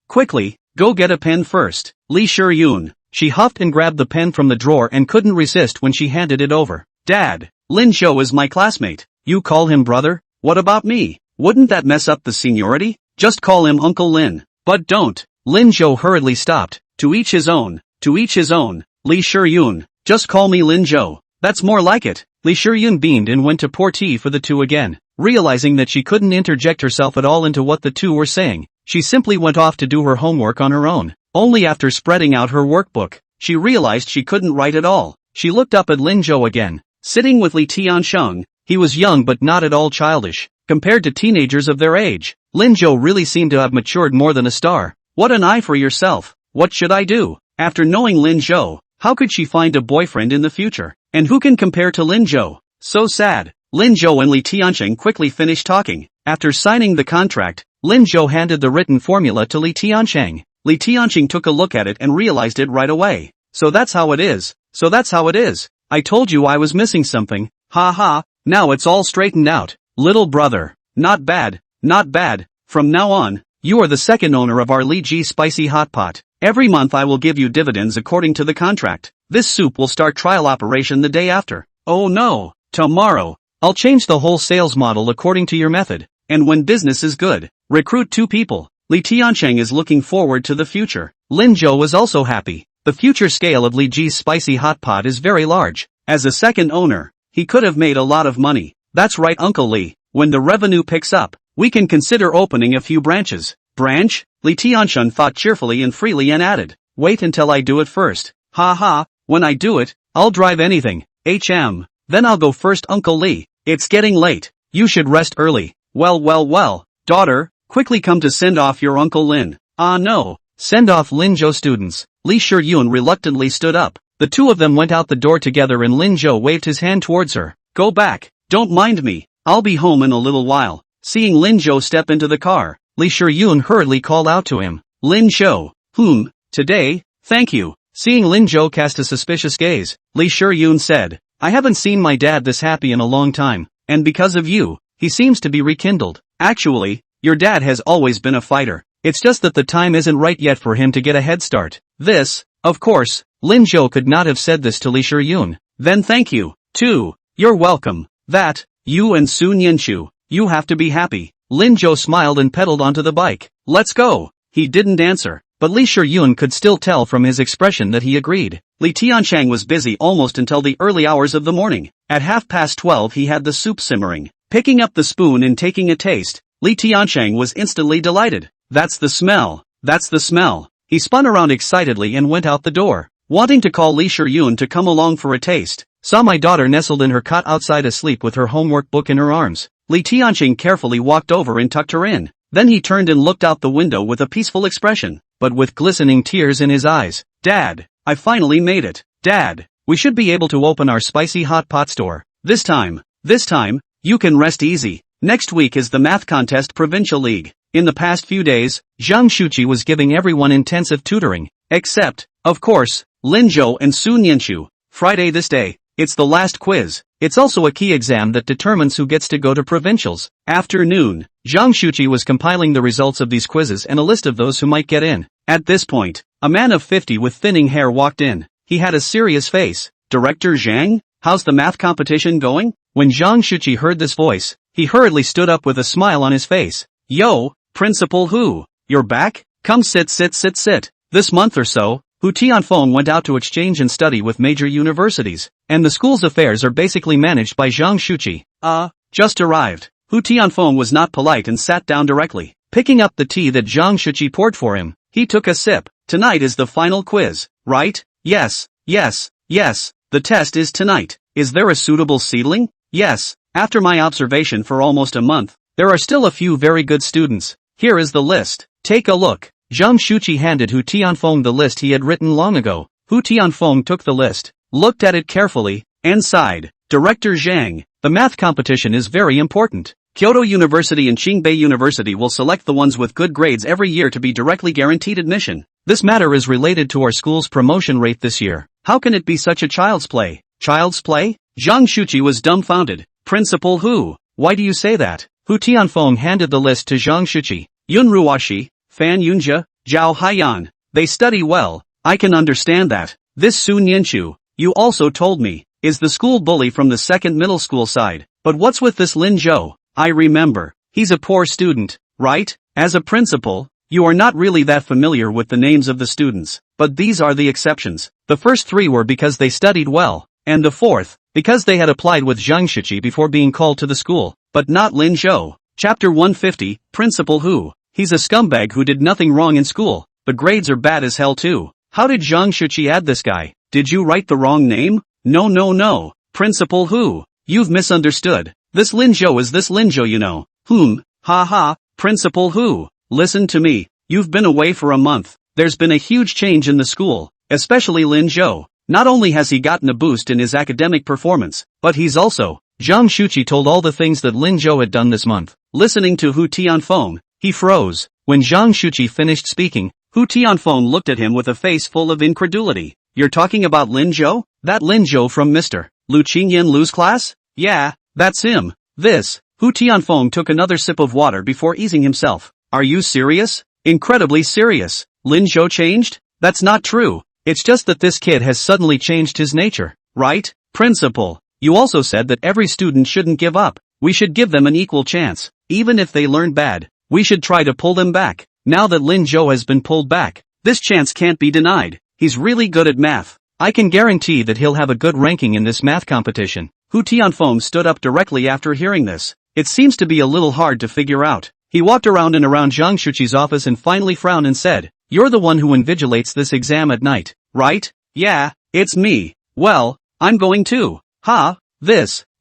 go get a pen first. Li Shiyun. She huffed and grabbed the pen from the drawer and couldn't resist when she handed it over. Dad, Lin Zhou is my classmate. You call him brother? What about me? Wouldn't that mess up the seniority? Just call him Uncle Lin. But don't. Lin Zhou hurriedly stopped. To each his own. To each his own. Li Shiyun. Just call me Lin Zhou. That's more like it. Li Shiyun beamed and went to pour tea for the two again. Realizing that she couldn't interject herself at all into what the two were saying, she simply went off to do her homework on her own. Only after spreading out her workbook, she realized she couldn't write at all. She looked up at Lin Zhou again. Sitting with Li Tiansheng, he was young but not at all childish. Compared to teenagers of their age, Lin Zhou really seemed to have matured more than a star. What an eye for yourself. What should I do? After knowing Lin Zhou, how could she find a boyfriend in the future? And who can compare to Lin Zhou? So sad. Lin Zhou and Li Tiansheng quickly finished talking. After signing the contract, Lin Zhou handed the written formula to Li Tiansheng. Li Tiansheng took a look at it and realized it right away. So that's how it is. I told you I was missing something. Ha ha, now it's all straightened out. Little brother. Not bad. From now on, you are the second owner of our Li Ji spicy hot pot. Every month I will give you dividends according to the contract. This soup will start trial operation the day after. Oh no, tomorrow. I'll change the whole sales model according to your method. And when business is good, recruit 2 people. Li Tiansheng is looking forward to the future. Lin Zhou was also happy. The future scale of Li Ji's spicy hot pot is very large. As a second owner, he could have made a lot of money. That's right, Uncle Li. When the revenue picks up, we can consider opening a few branches. Branch? Li Tiansheng thought cheerfully and freely and added, wait until I do it first. Ha ha, when I do it, I'll drive anything. Then I'll go first, Uncle Li. It's getting late. You should rest early. Well, daughter, quickly come to send off your Uncle Lin. Ah no. Send off Lin Zhou students. Li Shiyun reluctantly stood up. The two of them went out the door together and Lin Zhou waved his hand towards her. Go back. Don't mind me. I'll be home in a little while. Seeing Lin Zhou step into the car, Li Shiyun hurriedly called out to him. Lin Zhou. Today? Thank you. Seeing Lin Zhou cast a suspicious gaze, Li Shiyun said, I haven't seen my dad this happy in a long time, and because of you, he seems to be rekindled. Actually, your dad has always been a fighter. It's just that the time isn't right yet for him to get a head start. This, of course, Lin Zhou could not have said this to Li Shiyun. Then thank you, too. You're welcome. That, you and Sun Yanchu, you have to be happy. Lin Zhou smiled and pedaled onto the bike. Let's go. He didn't answer, but Li Shiyun could still tell from his expression that he agreed. Li Tiansheng was busy almost until the early hours of the morning. At 12:30 he had the soup simmering. Picking up the spoon and taking a taste, Li Tiansheng was instantly delighted. That's the smell. He spun around excitedly and went out the door, wanting to call Li Shiyun to come along for a taste. Saw my daughter nestled in her cot outside asleep with her homework book in her arms. Li Tiansheng carefully walked over and tucked her in. Then he turned and looked out the window with a peaceful expression, but with glistening tears in his eyes. Dad, I finally made it. Dad, we should be able to open our spicy hot pot store. This time, you can rest easy. Next week is the math contest provincial league. In the past few days, Zhang Shuqi was giving everyone intensive tutoring, except, of course, Lin Zhou and Sun Yanchu. Friday this day, it's the last quiz. It's also a key exam that determines who gets to go to provincials. Afternoon, Zhang Shuqi was compiling the results of these quizzes and a list of those who might get in. At this point, a man of 50 with thinning hair walked in. He had a serious face. Director Zhang, how's the math competition going? When Zhang Shuqi heard this voice, he hurriedly stood up with a smile on his face. Yo, Principal Hu, you're back? Come sit. This month or so, Hu Tianfeng went out to exchange and study with major universities, and the school's affairs are basically managed by Zhang Shuqi. Just arrived. Hu Tianfeng was not polite and sat down directly. Picking up the tea that Zhang Shuqi poured for him, he took a sip. Tonight is the final quiz, right? Yes. The test is tonight. Is there a suitable seedling? Yes. After my observation for almost a month, there are still a few very good students. Here is the list. Take a look. Zhang Shuqi handed Hu Tianfeng the list he had written long ago. Hu Tianfeng took the list, looked at it carefully, and sighed. Director Zhang, the math competition is very important. Kyoto University and Qingbei University will select the ones with good grades every year to be directly guaranteed admission. This matter is related to our school's promotion rate this year. How can it be such a child's play? Child's play? Zhang Shuqi was dumbfounded. Principal Hu, why do you say that? Hu Tianfeng handed the list to Zhang Shuqi. Yun Ruoxi, Fan Yunjia, Zhao Haiyan. They study well. I can understand that. This Su Nianchu, you also told me, is the school bully from the second middle school side. But what's with this Lin Zhou? I remember. He's a poor student, right? As a principal, you are not really that familiar with the names of the students. But these are the exceptions. The first 3 were because they studied well, and the 4th, because they had applied with Zhang Shuqi before being called to the school. But not Lin Zhou. Chapter 150, Principal Hu. He's a scumbag who did nothing wrong in school, but grades are bad as hell too. How did Zhang Shuqi add this guy? Did you write the wrong name? No. Principal Hu. You've misunderstood. This Lin Zhou is this Lin Zhou you know. Ha. Principal Hu. Listen to me. You've been away for a month. There's been a huge change in the school, especially Lin Zhou. Not only has he gotten a boost in his academic performance, but he's also... Zhang Shuqi told all the things that Lin Zhou had done this month. Listening to Hu Tianfeng, he froze. When Zhang Shuqi finished speaking, Hu Tianfeng looked at him with a face full of incredulity. You're talking about Lin Zhou? That Lin Zhou from Mr. Lu Qingyan Lu's class? Yeah, that's him. Hu Tianfeng took another sip of water before easing himself. Are you serious? Incredibly serious. Lin Zhou changed? That's not true. It's just that this kid has suddenly changed his nature, right? Principal, you also said that every student shouldn't give up. We should give them an equal chance. Even if they learn bad, we should try to pull them back. Now that Lin Zhou has been pulled back, this chance can't be denied. He's really good at math. I can guarantee that he'll have a good ranking in this math competition. Hu Tianfeng stood up directly after hearing this. It seems to be a little hard to figure out. He walked around and around Zhang Shuqi's office and finally frowned and said, You're the one who invigilates this exam at night, right? Yeah, it's me. Well, I'm going too.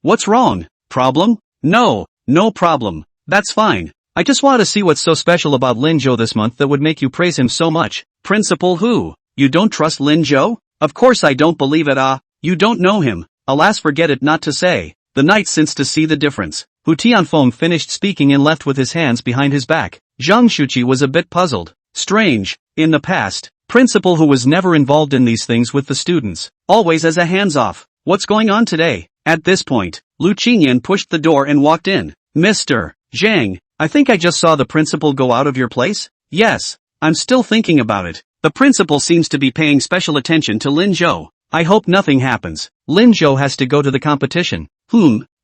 What's wrong? Problem? No problem. That's fine. I just want to see what's so special about Lin Zhou this month that would make you praise him so much. Principal Hu, you don't trust Lin Zhou? Of course I don't believe it. You don't know him. Alas, forget it not to say. The night since to see the difference. Hu Tianfeng finished speaking and left with his hands behind his back. Zhang Shuqi was a bit puzzled. Strange. In the past, Principal Hu was never involved in these things with the students, always as a hands-off. What's going on today? At this point, Lu Qingyan pushed the door and walked in. Mr. Zhang, I think I just saw the principal go out of your place? Yes, I'm still thinking about it. The principal seems to be paying special attention to Lin Zhou. I hope nothing happens. Lin Zhou has to go to the competition.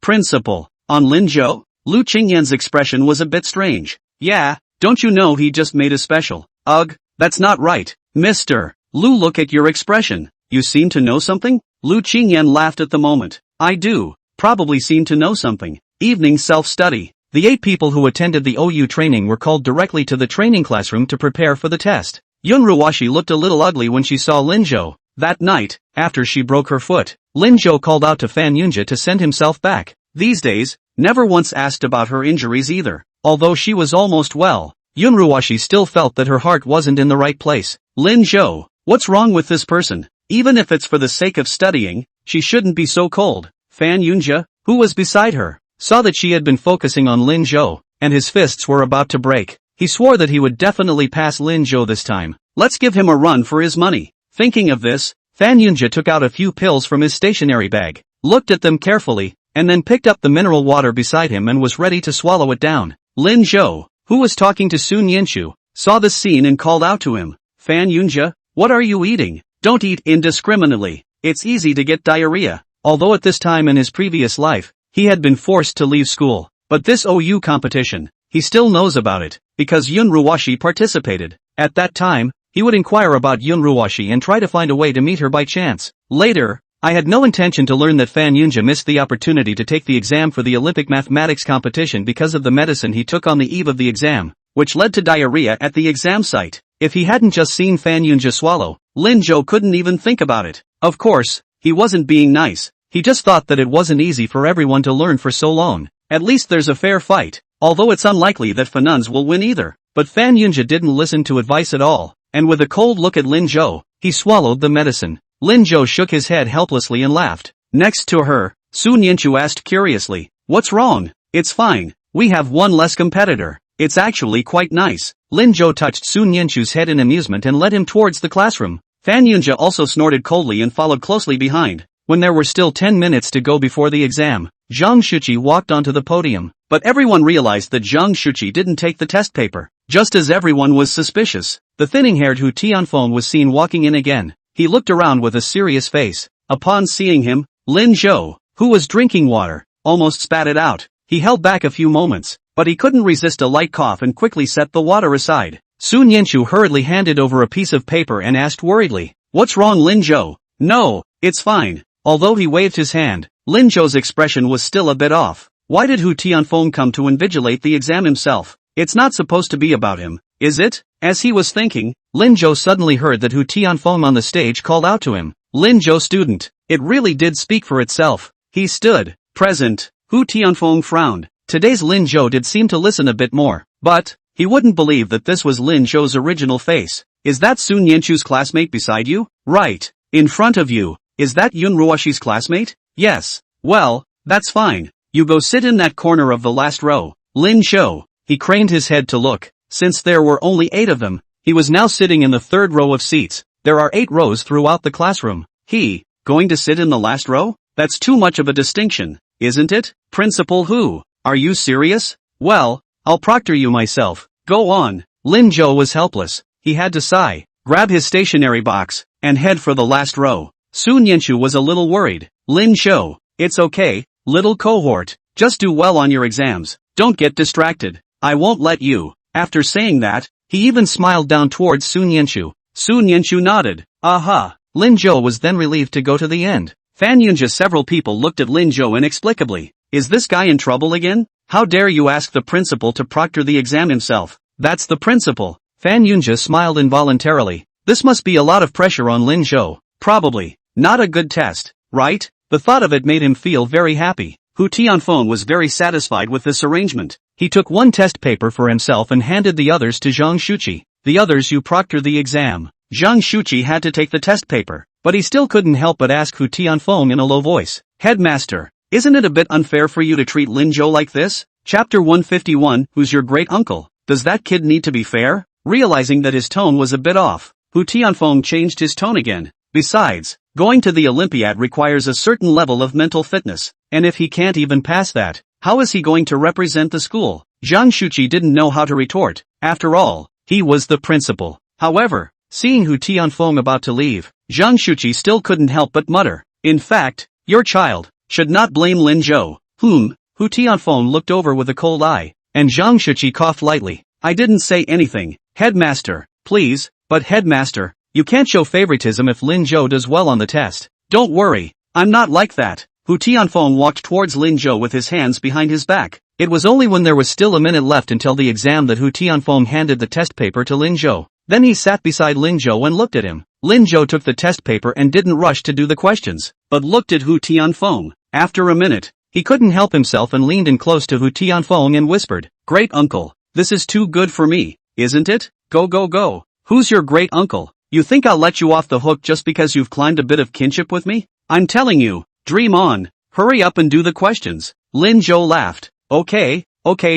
Principal. On Lin Zhou? Lu Qingyan's expression was a bit strange. Yeah, don't you know he just made a special? Ugh, that's not right. Mr. Lu, look at your expression. You seem to know something? Lu Qingyan laughed at the moment. I do. Probably seem to know something. Evening self-study. The 8 people who attended the OU training were called directly to the training classroom to prepare for the test. Yun Ruoxi looked a little ugly when she saw Lin Zhou. That night, after she broke her foot, Lin Zhou called out to Fan Yunjia to send himself back. These days, never once asked about her injuries either. Although she was almost well, Yun Ruoxi still felt that her heart wasn't in the right place. Lin Zhou, what's wrong with this person? Even if it's for the sake of studying, she shouldn't be so cold. Fan Yunjia, who was beside her, saw that she had been focusing on Lin Zhou, and his fists were about to break. He swore that he would definitely pass Lin Zhou this time. Let's give him a run for his money. Thinking of this, Fan Yunjia took out a few pills from his stationery bag, looked at them carefully, and then picked up the mineral water beside him and was ready to swallow it down. Lin Zhou, who was talking to Sun Yanchu, saw this scene and called out to him. Fan Yunjia, what are you eating? Don't eat indiscriminately. It's easy to get diarrhea. Although at this time in his previous life, he had been forced to leave school. But this OU competition, he still knows about it, because Yun Ruoxi participated. At that time, he would inquire about Yun Ruoxi and try to find a way to meet her by chance. Later, I had no intention to learn that Fan Yunjia missed the opportunity to take the exam for the Olympic mathematics competition because of the medicine he took on the eve of the exam, which led to diarrhea at the exam site. If he hadn't just seen Fan Yunjia swallow, Lin Zhou couldn't even think about it. Of course, he wasn't being nice. He just thought that it wasn't easy for everyone to learn for so long. At least there's a fair fight, although it's unlikely that Fanun's will win either. But Fan Yunjia didn't listen to advice at all, and with a cold look at Lin Zhou, He swallowed the medicine. Lin Zhou shook his head helplessly and laughed. Next to her, Su Nianchu asked curiously, "What's wrong?" "It's fine. We have one less competitor. It's actually quite nice." Lin Zhou touched Su Nianchu's head in amusement and led him towards the classroom. Fan Yunjia also snorted coldly and followed closely behind. When there were still 10 minutes to go before the exam, Zhang Shuqi walked onto the podium. But everyone realized that Zhang Shuqi didn't take the test paper. Just as everyone was suspicious, the thinning-haired Hu Tianfeng was seen walking in again. He looked around with a serious face. Upon seeing him, Lin Zhou, who was drinking water, almost spat it out. He held back a few moments, but he couldn't resist a light cough and quickly set the water aside. Su Nianchu hurriedly handed over a piece of paper and asked worriedly, "What's wrong, Lin Zhou?" "No, it's fine." Although he waved his hand, Lin Zhou's expression was still a bit off. Why did Hu Tianfeng come to invigilate the exam himself? It's not supposed to be about him, is it? As he was thinking, Lin Zhou suddenly heard that Hu Tianfeng on the stage called out to him, "Lin Zhou student." It really did speak for itself. He stood. Present. Hu Tianfeng frowned. Today's Lin Zhou did seem to listen a bit more, but he wouldn't believe that this was Lin Zhou's original face. "Is that Su Nianchu's classmate beside you?" "Right. In front of you. Is that Yun Ruoshi's classmate?" "Yes." "Well, that's fine. You go sit in that corner of the last row." Lin Zhou. He craned his head to look. Since there were only 8 of them, he was now sitting in the 3rd row of seats. There are 8 rows throughout the classroom. He, going to sit in the last row? That's too much of a distinction, isn't it? Principal Hu, are you serious? Well, I'll proctor you myself. Go on. Lin Zhou was helpless. He had to sigh, grab his stationery box, and head for the last row. Su Nianchu was a little worried. Lin Zhou, it's okay, little cohort. Just do well on your exams. Don't get distracted. I won't let you. After saying that, he even smiled down towards Su Nianchu. Su Nianchu nodded. Aha. Lin Zhou was then relieved to go to the end. Fan Yunjia. Several people looked at Lin Zhou inexplicably. Is this guy in trouble again? How dare you ask the principal to proctor the exam himself? That's the principal. Fan Yunjia smiled involuntarily. This must be a lot of pressure on Lin Zhou. Probably. Not a good test, right? The thought of it made him feel very happy. Hu Tianfeng was very satisfied with this arrangement. He took one test paper for himself and handed the others to Zhang Shuqi. The others you proctor the exam. Zhang Shuqi had to take the test paper, but he still couldn't help but ask Hu Tianfeng in a low voice. Headmaster, isn't it a bit unfair for you to treat Lin Zhou like this? Chapter 151, Who's your great uncle? Does that kid need to be fair? Realizing that his tone was a bit off, Hu Tianfeng changed his tone again. Besides, going to the Olympiad requires a certain level of mental fitness, and if he can't even pass that, how is he going to represent the school? Zhang Shuqi didn't know how to retort. After all, he was the principal. However, seeing Hu Tianfeng about to leave, Zhang Shuqi still couldn't help but mutter. In fact, your child should not blame Lin Zhou. Hu Tianfeng looked over with a cold eye, and Zhang Shuqi coughed lightly. I didn't say anything. Headmaster, please, but headmaster, you can't show favoritism if Lin Zhou does well on the test. Don't worry, I'm not like that. Hu Tianfeng walked towards Lin Zhou with his hands behind his back. It was only when there was still a minute left until the exam that Hu Tianfeng handed the test paper to Lin Zhou. Then he sat beside Lin Zhou and looked at him. Lin Zhou took the test paper and didn't rush to do the questions, but looked at Hu Tianfeng. After a minute, he couldn't help himself and leaned in close to Hu Tianfeng and whispered, Great uncle, this is too good for me, isn't it? Go go go. Who's your great uncle? You think I'll let you off the hook just because you've climbed a bit of kinship with me? I'm telling you, dream on. Hurry up and do the questions. Lin Zhou laughed. Okay,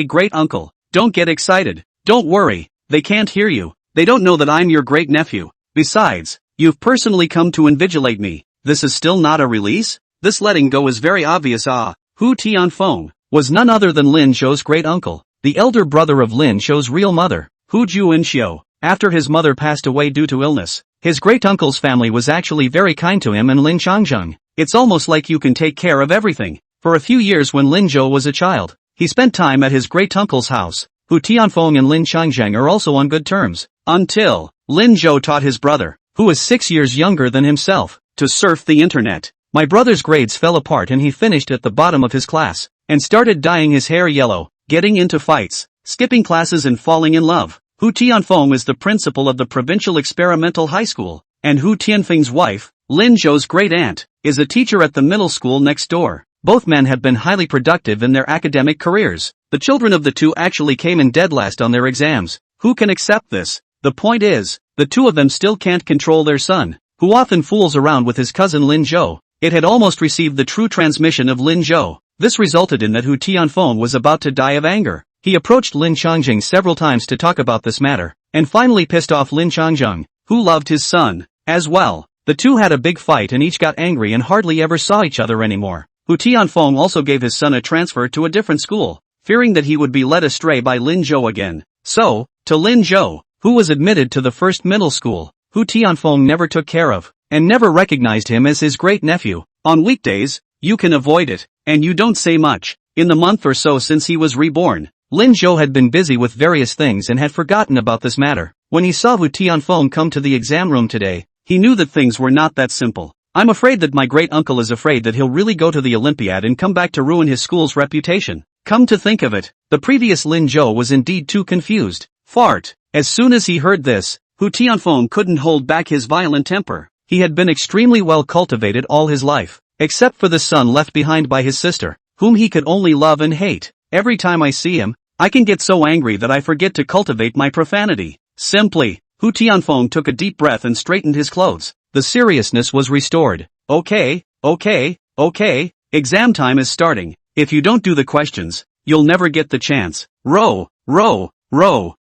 great uncle. Don't get excited. Don't worry, they can't hear you. They don't know that I'm your great nephew. Besides, you've personally come to invigilate me. This is still not a release? This letting go is very obvious. Hu Tianfeng was none other than Lin Zhou's great uncle, the elder brother of Lin Zhou's real mother, Hu Juinxiu. After his mother passed away due to illness, his great uncle's family was actually very kind to him and Lin Changzheng. It's almost like you can take care of everything. For a few years when Lin Zhou was a child, he spent time at his great uncle's house. Hu Tianfeng and Lin Changzheng are also on good terms. Until Lin Zhou taught his brother, who is 6 years younger than himself, to surf the internet. My brother's grades fell apart and he finished at the bottom of his class, and started dyeing his hair yellow, getting into fights, skipping classes and falling in love. Hu Tianfeng is the principal of the provincial experimental high school, and Hu Tianfeng's wife, Lin Zhou's great aunt, is a teacher at the middle school next door. Both men have been highly productive in their academic careers. The children of the two actually came in dead last on their exams. Who can accept this? The point is, The two of them still can't control their son, who often fools around with his cousin Lin Zhou. It had almost received the true transmission of Lin Zhou. This resulted in that Hu Tianfeng was about to die of anger. He approached Lin Changjing several times to talk about this matter, and finally pissed off Lin Changjing, who loved his son as well. The two had a big fight and each got angry and hardly ever saw each other anymore. Hu Tianfeng also gave his son a transfer to a different school, fearing that he would be led astray by Lin Zhou again. So, to Lin Zhou, who was admitted to the first middle school, Hu Tianfeng never took care of, and never recognized him as his great-nephew. On weekdays, you can avoid it, and you don't say much. In the month or so since he was reborn, Lin Zhou had been busy with various things and had forgotten about this matter. When he saw Hu Tianfeng come to the exam room today, he knew that things were not that simple. I'm afraid that my great-uncle is afraid that he'll really go to the Olympiad and come back to ruin his school's reputation. Come to think of it, the previous Lin Zhou was indeed too confused. Fart. As soon as he heard this, Hu Tianfeng couldn't hold back his violent temper. He had been extremely well cultivated all his life, except for the son left behind by his sister, whom he could only love and hate. Every time I see him, I can get so angry that I forget to cultivate my profanity. Simply. Hu Tianfeng took a deep breath and straightened his clothes. The seriousness was restored. Okay. Exam time is starting. If you don't do the questions, you'll never get the chance. Row.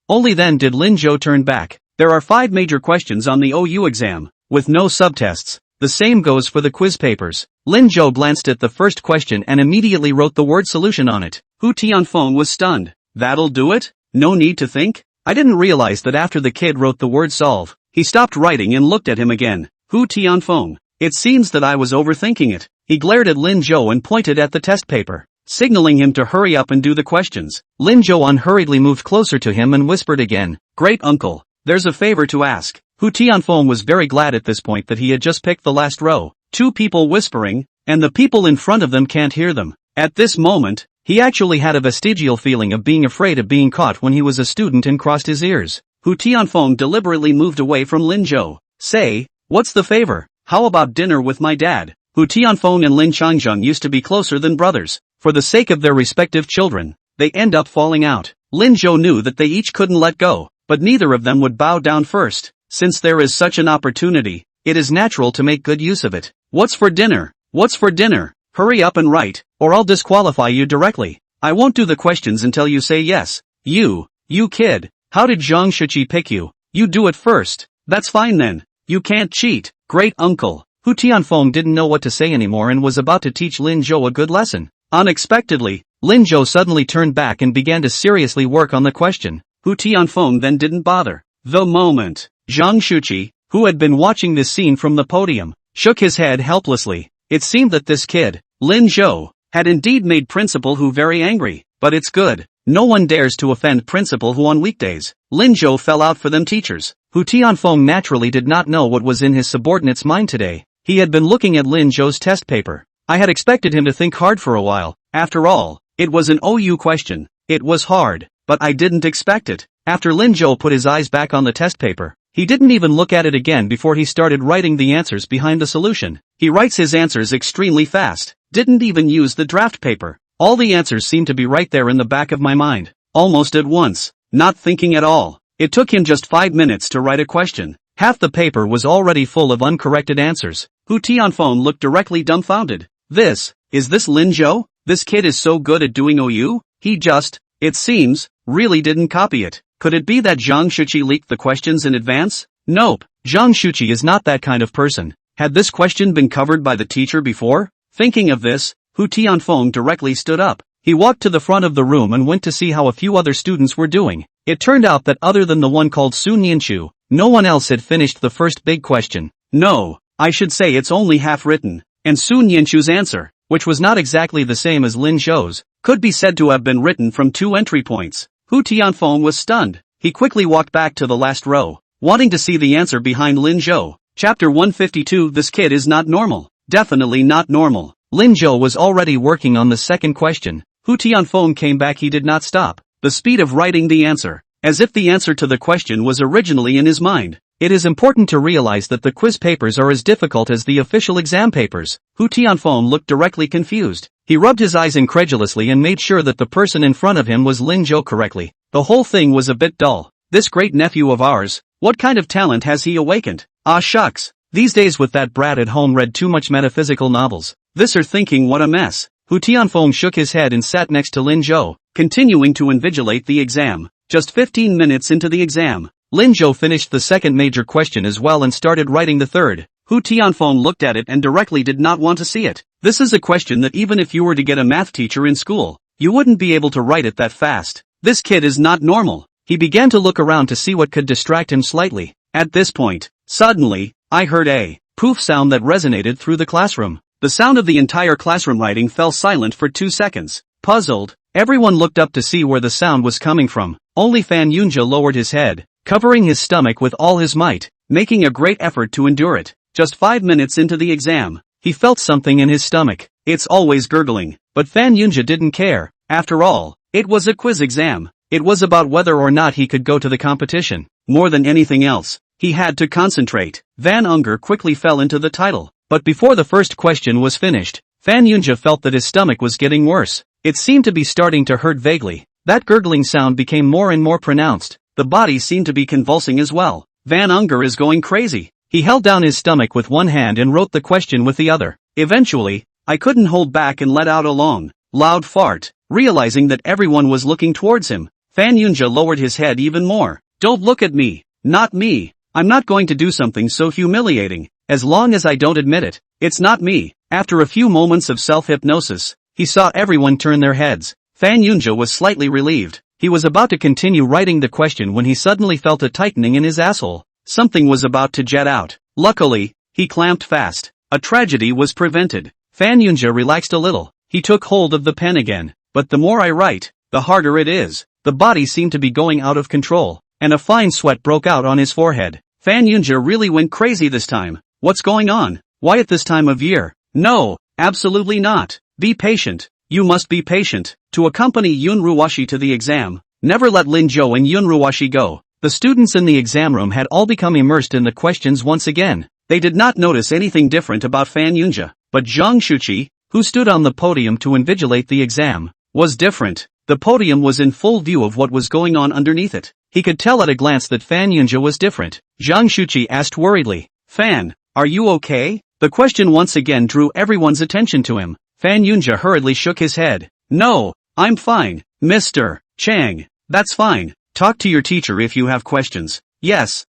Only then did Lin Zhou turn back. There are 5 major questions on the OU exam, with no subtests. The same goes for the quiz papers. Lin Zhou glanced at the first question and immediately wrote the word solution on it. Hu Tianfeng was stunned. That'll do it? No need to think? I didn't realize that after the kid wrote the word solve, he stopped writing and looked at him again. Hu Tianfeng. It seems that I was overthinking it. He glared at Lin Zhou and pointed at the test paper, signaling him to hurry up and do the questions. Lin Zhou unhurriedly moved closer to him and whispered again, "Great uncle, there's a favor to ask." Hu Tianfeng was very glad at this point that he had just picked the last row. 2 people whispering, and the people in front of them can't hear them. At this moment, he actually had a vestigial feeling of being afraid of being caught when he was a student and crossed his ears. Hu Tianfeng deliberately moved away from Lin Zhou. Say, what's the favor? How about dinner with my dad? Hu Tianfeng and Lin Changjing used to be closer than brothers. For the sake of their respective children, they end up falling out. Lin Zhou knew that they each couldn't let go, but neither of them would bow down first. Since there is such an opportunity, it is natural to make good use of it. What's for dinner? What's for dinner? Hurry up and write, or I'll disqualify you directly. I won't do the questions until you say yes. You kid, how did Zhang Shuqi pick you? You do it first. That's fine then. You can't cheat. Great uncle. Hu Tianfeng didn't know what to say anymore and was about to teach Lin Zhou a good lesson. Unexpectedly, Lin Zhou suddenly turned back and began to seriously work on the question. Hu Tianfeng then didn't bother. The moment, Zhang Shuqi, who had been watching this scene from the podium, shook his head helplessly. It seemed that this kid, Lin Zhou, had indeed made Principal Hu very angry, but it's good. No one dares to offend Principal Hu on weekdays. Lin Zhou fell out for them teachers. Hu Tianfeng naturally did not know what was in his subordinate's mind today. He had been looking at Lin Zhou's test paper. I had expected him to think hard for a while. After all, it was an OU question. It was hard, but I didn't expect it. After Lin Zhou put his eyes back on the test paper, he didn't even look at it again before he started writing the answers behind the solution. He writes his answers extremely fast. Didn't even use the draft paper. All the answers seemed to be right there in the back of my mind. Almost at once. Not thinking at all. It took him just 5 minutes to write a question. Half the paper was already full of uncorrected answers. Hu Tianfeng looked directly dumbfounded. Is this Lin Zhou? This kid is so good at doing OU? He just, it seems, really didn't copy it. Could it be that Zhang Shuqi leaked the questions in advance? Nope. Zhang Shuqi is not that kind of person. Had this question been covered by the teacher before? Thinking of this, Hu Tianfeng directly stood up. He walked to the front of the room and went to see how a few other students were doing. It turned out that other than the one called Su Nianchu, no one else had finished the first big question. No, I should say it's only half written, and Su Nianchu's answer, which was not exactly the same as Lin Zhou's, could be said to have been written from 2 entry points. Hu Tianfeng was stunned. He quickly walked back to the last row, wanting to see the answer behind Lin Zhou. Chapter 152. This kid is not normal. Definitely not normal. Lin Zhou was already working on the second question. Hu Tianfeng came back. He did not stop. The speed of writing the answer, as if the answer to the question was originally in his mind. It is important to realize that the quiz papers are as difficult as the official exam papers. Hu Tianfeng looked directly confused. He rubbed his eyes incredulously and made sure that the person in front of him was Lin Zhou correctly. The whole thing was a bit dull. This great nephew of ours, What kind of talent has he awakened? Ah shucks. These days with that brat at home read too much metaphysical novels. This are thinking what a mess. Hu Tianfeng shook his head and sat next to Lin Zhou, continuing to invigilate the exam. Just 15 minutes into the exam, Lin Zhou finished the second major question as well and started writing the third. Hu Tianfeng looked at it and directly did not want to see it. This is a question that even if you were to get a math teacher in school, you wouldn't be able to write it that fast. This kid is not normal. He began to look around to see what could distract him slightly. At this point, suddenly, I heard a poof sound that resonated through the classroom. The sound of the entire classroom writing fell silent for 2 seconds. Puzzled, everyone looked up to see where the sound was coming from. Only Fan Yunjia lowered his head, covering his stomach with all his might, making a great effort to endure it. Just 5 minutes into the exam, he felt something in his stomach. It's always gurgling, but Fan Yunjia didn't care. After all, it was a quiz exam. It was about whether or not he could go to the competition. More than anything else, he had to concentrate. Van Unger quickly fell into the title. But before the first question was finished, Fan Yunjia felt that his stomach was getting worse. It seemed to be starting to hurt vaguely. That gurgling sound became more and more pronounced. The body seemed to be convulsing as well. Van Unger is going crazy. He held down his stomach with one hand and wrote the question with the other. Eventually, I couldn't hold back and let out a long, loud fart, realizing that everyone was looking towards him. Fan Yunjia lowered his head even more. Don't look at me. Not me. I'm not going to do something so humiliating. As long as I don't admit it, it's not me. After a few moments of self-hypnosis, he saw everyone turn their heads. Fan Yunjia was slightly relieved. He was about to continue writing the question when he suddenly felt a tightening in his asshole. Something was about to jet out. Luckily, he clamped fast. A tragedy was prevented. Fan Yunjia relaxed a little. He took hold of the pen again. But the more I write, the harder it is. The body seemed to be going out of control, and a fine sweat broke out on his forehead. Fan Yunjia really went crazy this time. What's going on? Why at this time of year? No, absolutely not. Be patient. You must be patient. To accompany Yun Ruwashi to the exam, never let Lin Zhou and Yun Ruwashi go. The students in the exam room had all become immersed in the questions once again. They did not notice anything different about Fan Yunjia, but Zhang Shuqi, who stood on the podium to invigilate the exam, was different. The podium was in full view of what was going on underneath it. He could tell at a glance that Fan Yunjia was different. Zhang Shuqi asked worriedly, Fan, are you okay? The question once again drew everyone's attention to him. Fan Yunjia hurriedly shook his head. No, I'm fine, Mr. Chang. That's fine. Talk to your teacher if you have questions. Yes.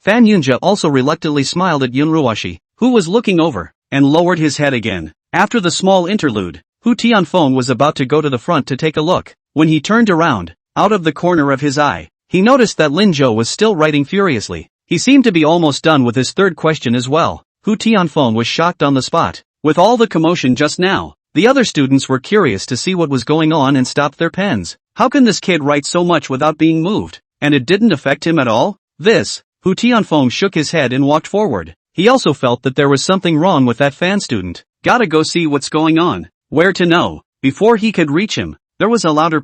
Fan Yunjia also reluctantly smiled at Yun Ruwashi, who was looking over, and lowered his head again. After the small interlude, Hu Tianfeng was about to go to the front to take a look. When he turned around, out of the corner of his eye, he noticed that Lin Zhou was still writing furiously. He seemed to be almost done with his third question as well. Hu Tianfeng was shocked on the spot. With all the commotion just now, the other students were curious to see what was going on and stopped their pens. How can this kid write so much without being moved? And it didn't affect him at all? Hu Tianfeng shook his head and walked forward. He also felt that there was something wrong with that fan student. Gotta go see what's going on. Where to know? Before he could reach him, there was a louder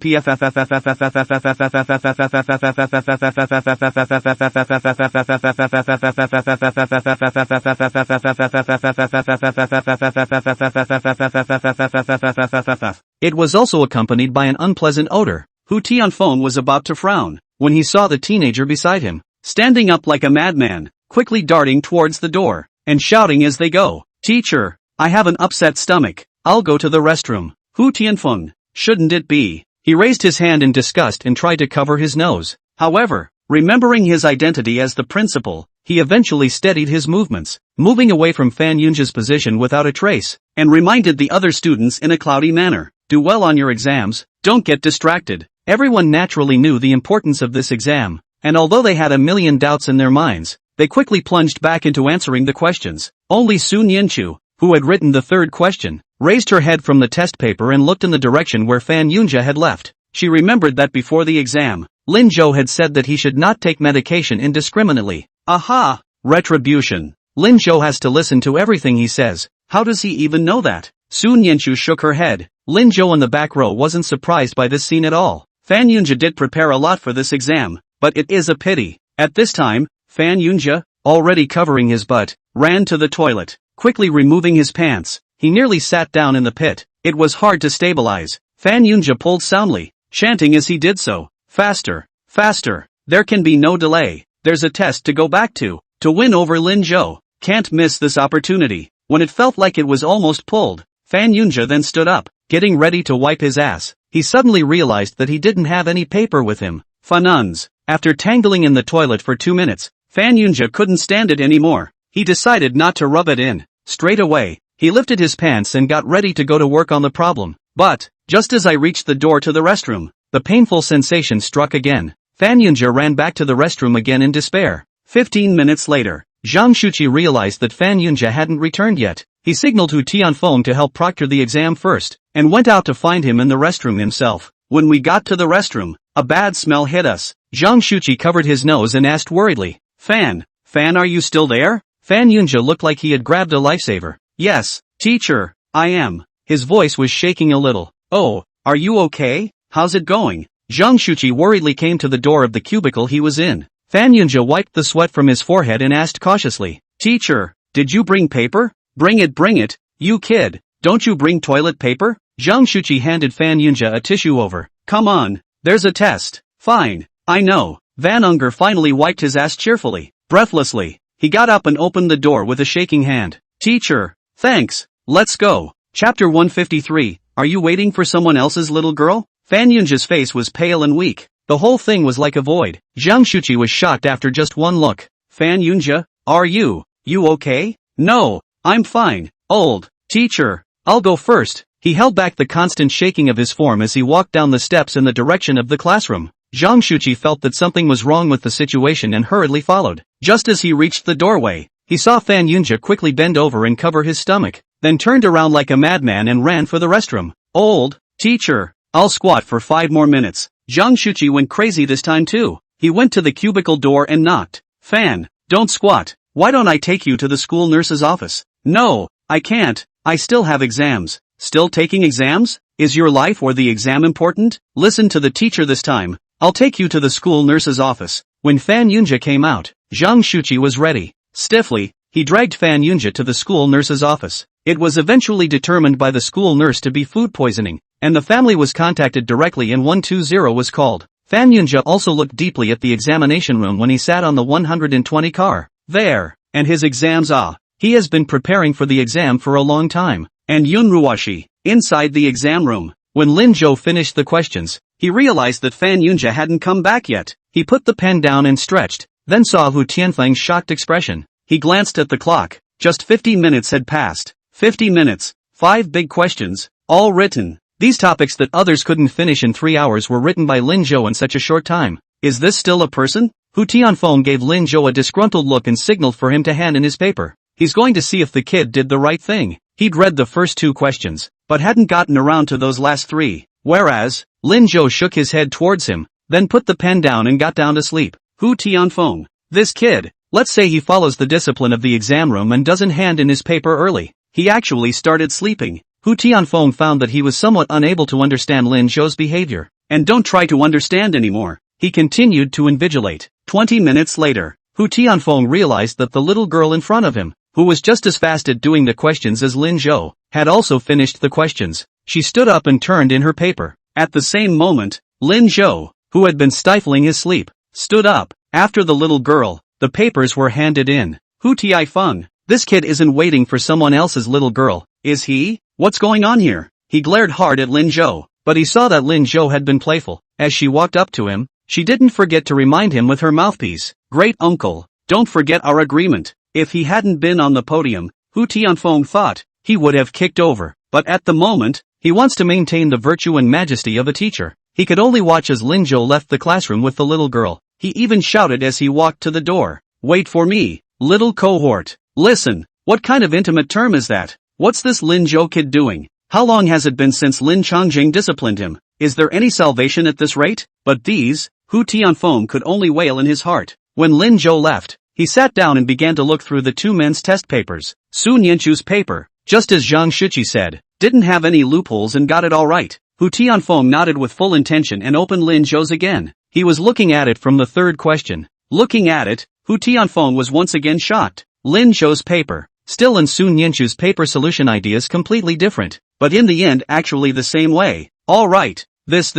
It was also accompanied by an unpleasant odor. Hu Tianfeng was about to frown when he saw the teenager beside him, standing up like a madman, quickly darting towards the door, and shouting as they go, Teacher, I have an upset stomach. I'll go to the restroom. Hu Tianfeng, shouldn't it be? He raised his hand in disgust and tried to cover his nose. However, remembering his identity as the principal, he eventually steadied his movements, moving away from Fan Yunjia's position without a trace, and reminded the other students in a cloudy manner, do well on your exams, don't get distracted. Everyone naturally knew the importance of this exam, and although they had a million doubts in their minds, they quickly plunged back into answering the questions. Only Sun Yanchu, who had written the third question, raised her head from the test paper and looked in the direction where Fan Yunjia had left. She remembered that before the exam, Lin Zhou had said that he should not take medication indiscriminately. Aha! Retribution. Lin Zhou has to listen to everything he says. How does he even know that? Sun Yanchu shook her head. Lin Zhou in the back row wasn't surprised by this scene at all. Fan Yunjia did prepare a lot for this exam, but it is a pity. At this time, Fan Yunjia, already covering his butt, ran to the toilet, quickly removing his pants. He nearly sat down in the pit. It was hard to stabilize. Fan Yunjia pulled soundly, chanting as he did so, faster, faster, there can be no delay. there's a test to go back to win over Lin Zhou. Can't miss this opportunity. When it felt like it was almost pulled, Fan Yunja then stood up, getting ready to wipe his ass. He suddenly realized that he didn't have any paper with him. Fanuns. After tangling in the toilet for 2 minutes, Fan Yunja couldn't stand it anymore. He decided not to rub it in. Straight away, he lifted his pants and got ready to go to work on the problem. But, just as I reached the door to the restroom, the painful sensation struck again. Fan Yunja ran back to the restroom again in despair. 15 minutes later, Zhang Shuqi realized that Fan Yunja hadn't returned yet. He signaled Hu Tianfeng to help proctor the exam first, and went out to find him in the restroom himself. When we got to the restroom, a bad smell hit us. Zhang Shuqi covered his nose and asked worriedly, Fan, are you still there? Fan Yunja looked like he had grabbed a lifesaver. Yes, teacher, I am. His voice was shaking a little. Oh, are you okay? How's it going? Zhang Shuqi worriedly came to the door of the cubicle he was in. Fan Yunja wiped the sweat from his forehead and asked cautiously, Teacher, did you bring paper? Bring it, you kid. Don't you bring toilet paper? Zhang Shuqi handed Fan Yunja a tissue over. Come on, there's a test. Fine, I know. Van Unger finally wiped his ass cheerfully. Breathlessly, he got up and opened the door with a shaking hand. Teacher, thanks, let's go. Chapter 153, Are you waiting for someone else's little girl? Fan Yunja's face was pale and weak. The whole thing was like a void. Zhang Shuqi was shocked after just one look. Fan Yunja, are you okay? No, I'm fine. Old teacher, I'll go first. He held back the constant shaking of his form as he walked down the steps in the direction of the classroom. Zhang Shuqi felt that something was wrong with the situation and hurriedly followed. Just as he reached the doorway, he saw Fan Yunja quickly bend over and cover his stomach, then turned around like a madman and ran for the restroom. Old teacher, I'll squat for 5 more minutes. Zhang Shuqi went crazy this time too. He went to the cubicle door and knocked. Fan, don't squat. Why don't I take you to the school nurse's office? No, I can't. I still have exams. Still taking exams? Is your life or the exam important? Listen to the teacher this time. I'll take you to the school nurse's office. When Fan Yunja came out, Zhang Shuqi was ready. Stiffly, he dragged Fan Yunja to the school nurse's office. It was eventually determined by the school nurse to be food poisoning, and the family was contacted directly and 120 was called. Fan Yunja also looked deeply at the examination room when he sat on the 120 car. There, and his exams he has been preparing for the exam for a long time. And Yun Ruoshi, inside the exam room. When Lin Zhou finished the questions, he realized that Fan Yunja hadn't come back yet. He put the pen down and stretched, then saw Hu Tianfeng's shocked expression. He glanced at the clock. Just 50 minutes had passed. 50 minutes, 5 big questions, all written. These topics that others couldn't finish in 3 hours were written by Lin Zhou in such a short time. Is this still a person? Hu Tianfeng gave Lin Zhou a disgruntled look and signaled for him to hand in his paper. He's going to see if the kid did the right thing. He'd read the first 2 questions, but hadn't gotten around to those last 3. Whereas, Lin Zhou shook his head towards him, then put the pen down and got down to sleep. Hu Tianfeng, this kid, let's say he follows the discipline of the exam room and doesn't hand in his paper early. He actually started sleeping. Hu Tianfeng found that he was somewhat unable to understand Lin Zhou's behavior. And don't try to understand anymore. He continued to invigilate. 20 minutes later, Hu Tianfeng realized that the little girl in front of him, who was just as fast at doing the questions as Lin Zhou, had also finished the questions. She stood up and turned in her paper. At the same moment, Lin Zhou, who had been stifling his sleep, stood up. After the little girl, the papers were handed in. Hu Tianfeng, this kid isn't waiting for someone else's little girl, is he? What's going on here? He glared hard at Lin Zhou, but he saw that Lin Zhou had been playful. As she walked up to him, she didn't forget to remind him with her mouthpiece. Great uncle, don't forget our agreement. If he hadn't been on the podium, Hu Tianfeng thought, he would have kicked over. But at the moment, he wants to maintain the virtue and majesty of a teacher. He could only watch as Lin Zhou left the classroom with the little girl. He even shouted as he walked to the door. Wait for me, little cohort. Listen, what kind of intimate term is that? What's this Lin Zhou kid doing? How long has it been since Lin Changjing disciplined him? Is there any salvation at this rate? But these, Hu Tianfeng could only wail in his heart. When Lin Zhou left, he sat down and began to look through the 2 men's test papers. Sun Yanchu's paper, just as Zhang Shuqi said, didn't have any loopholes and got it all right. Hu Tianfeng nodded with full intention and opened Lin Zhou's again. He was looking at it from the 3rd question. Looking at it, Hu Tianfeng was once again shocked. Lin Zhou's paper, still in Sun Yanchu's paper solution ideas completely different, but in the end actually the same way. Alright, this.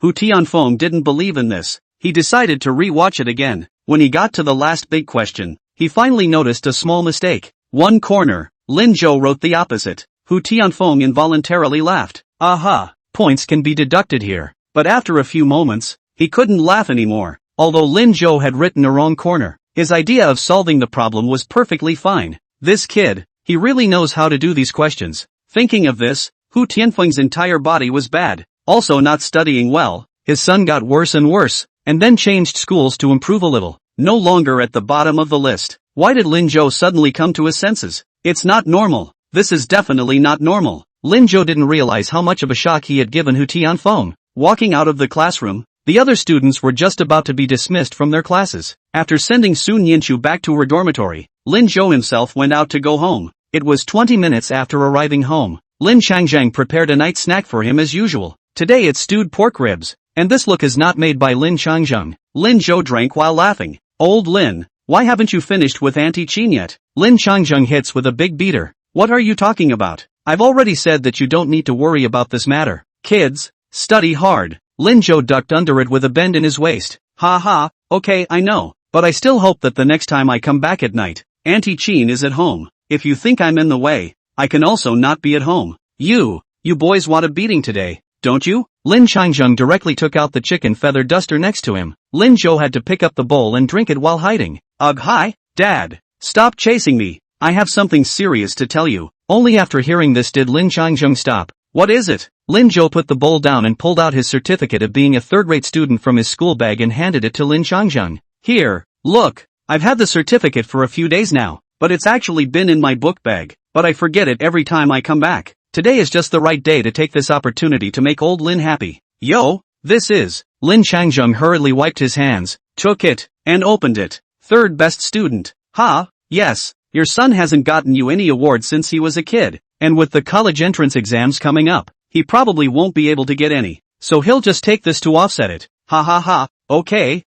Hu Tianfeng didn't believe in this. He decided to re-watch it again. When he got to the last big question, he finally noticed a small mistake. One corner, Lin Zhou wrote the opposite. Hu Tianfeng involuntarily laughed. Aha! Points can be deducted here. But after a few moments, he couldn't laugh anymore. Although Lin Zhou had written a wrong corner, his idea of solving the problem was perfectly fine. This kid, he really knows how to do these questions. Thinking of this, Hu Tianfeng's entire body was bad. Also not studying well, his son got worse and worse, and then changed schools to improve a little. No longer at the bottom of the list. Why did Lin Zhou suddenly come to his senses? It's not normal. This is definitely not normal. Lin Zhou didn't realize how much of a shock he had given Hu Tianfeng. Walking out of the classroom, the other students were just about to be dismissed from their classes. After sending Sun Yinchu back to her dormitory, Lin Zhou himself went out to go home. It was 20 minutes after arriving home. Lin Changzheng prepared a night snack for him as usual. Today it's stewed pork ribs, and this look is not made by Lin Changzheng. Lin Zhou drank while laughing. Old Lin, why haven't you finished with Auntie Qin yet? Lin Changzheng hits with a big beater. What are you talking about? I've already said that you don't need to worry about this matter. Kids, study hard. Lin Zhou ducked under it with a bend in his waist. Ha ha, okay I know, but I still hope that the next time I come back at night, Auntie Qin is at home. If you think I'm in the way, I can also not be at home. You boys want a beating today, don't you? Lin Changzheng directly took out the chicken feather duster next to him. Lin Zhou had to pick up the bowl and drink it while hiding. Ugh, hi, Dad. Stop chasing me. I have something serious to tell you. Only after hearing this did Lin Changzheng stop. What is it? Lin Zhou put the bowl down and pulled out his certificate of being a third-rate student from his school bag and handed it to Lin Changzheng. Here, look. I've had the certificate for a few days now, but it's actually been in my book bag, but I forget it every time I come back. Today is just the right day to take this opportunity to make old Lin happy. Yo, this is. Lin Changzheng hurriedly wiped his hands, took it, and opened it. Third best student. Ha, yes, your son hasn't gotten you any awards since he was a kid, and with the college entrance exams coming up, he probably won't be able to get any, so he'll just take this to offset it. Ha ha ha, okay,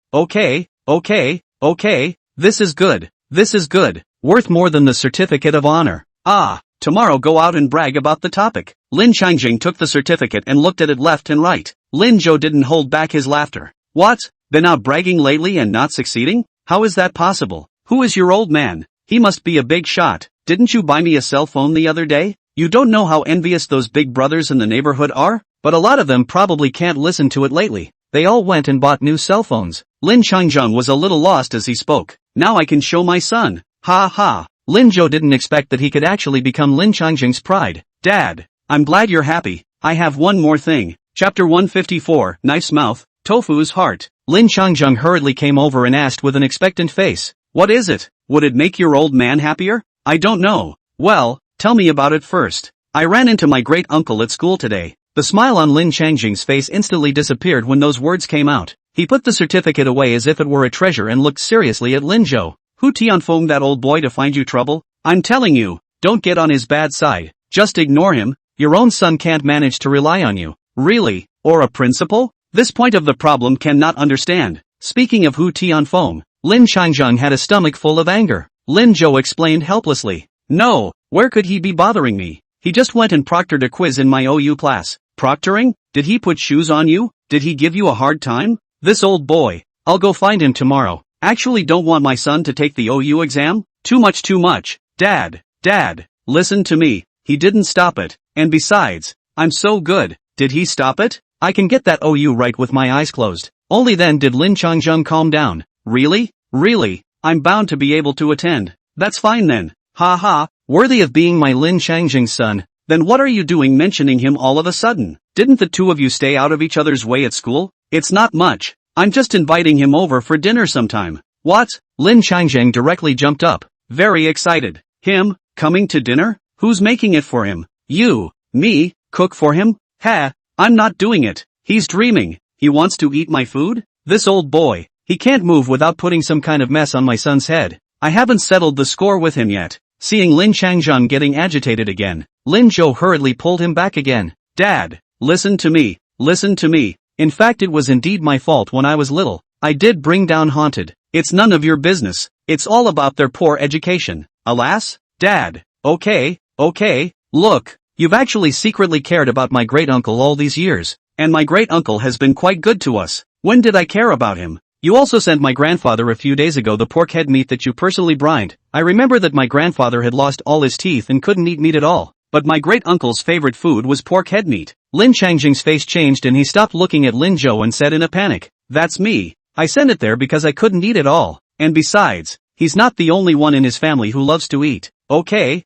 this is good, worth more than the certificate of honor. Ah, tomorrow go out and brag about the topic. Lin Changzheng took the certificate and looked at it left and right. Lin Zhou didn't hold back his laughter. What? Been out bragging lately and not succeeding? How is that possible? Who is your old man? He must be a big shot. Didn't you buy me a cell phone the other day? You don't know how envious those big brothers in the neighborhood are? But a lot of them probably can't listen to it lately. They all went and bought new cell phones. Lin Changzheng was a little lost as he spoke. Now I can show my son. Ha ha. Lin Zhou didn't expect that he could actually become Lin Changzheng's pride. Dad, I'm glad you're happy. I have one more thing. Chapter 154, Knife's Mouth, Tofu's Heart. Lin Changzheng hurriedly came over and asked with an expectant face. What is it? Would it make your old man happier? I don't know. Well, tell me about it first. I ran into my great uncle at school today. The smile on Lin Changzheng's face instantly disappeared when those words came out. He put the certificate away as if it were a treasure and looked seriously at Lin Zhou. Hu Tianfeng that old boy to find you trouble? I'm telling you, don't get on his bad side. Just ignore him. Your own son can't manage to rely on you. Really? Or a principal? This point of the problem cannot understand. Speaking of Hu Tianfeng, Lin Changzheng had a stomach full of anger. Lin Zhou explained helplessly. No, where could he be bothering me? He just went and proctored a quiz in my OU class. Proctoring? Did he put shoes on you? Did he give you a hard time? This old boy. I'll go find him tomorrow. Actually don't want my son to take the OU exam? Too much. Dad, listen to me. He didn't stop it. And besides, I'm so good. Did he stop it? I can get that OU right with my eyes closed. Only then did Lin Changzheng calm down. Really? I'm bound to be able to attend. That's fine then. Ha ha, worthy of being my Lin Changzheng's son. Then what are you doing mentioning him all of a sudden? Didn't the two of you stay out of each other's way at school? It's not much. I'm just inviting him over for dinner sometime. What? Lin Changzheng directly jumped up, very excited. Him? Coming to dinner? Who's making it for him? You? Me? Cook for him? I'm not doing it. He's dreaming. He wants to eat my food? This old boy. He can't move without putting some kind of mess on my son's head. I haven't settled the score with him yet. Seeing Lin Changzheng getting agitated again, Lin Zhou hurriedly pulled him back again. Dad, listen to me. In fact it was indeed my fault when I was little. I did bring down Haunted. It's none of your business. It's all about their poor education. Alas? Dad. Okay. Look, you've actually secretly cared about my great-uncle all these years. And my great-uncle has been quite good to us. When did I care about him? You also sent my grandfather a few days ago the pork head meat that you personally brined. I remember that my grandfather had lost all his teeth and couldn't eat meat at all. But my great-uncle's favorite food was pork head meat. Lin Changjing's face changed and he stopped looking at Lin Zhou and said in a panic, "That's me. I sent it there because I couldn't eat it all. And besides, he's not the only one in his family who loves to eat. Okay,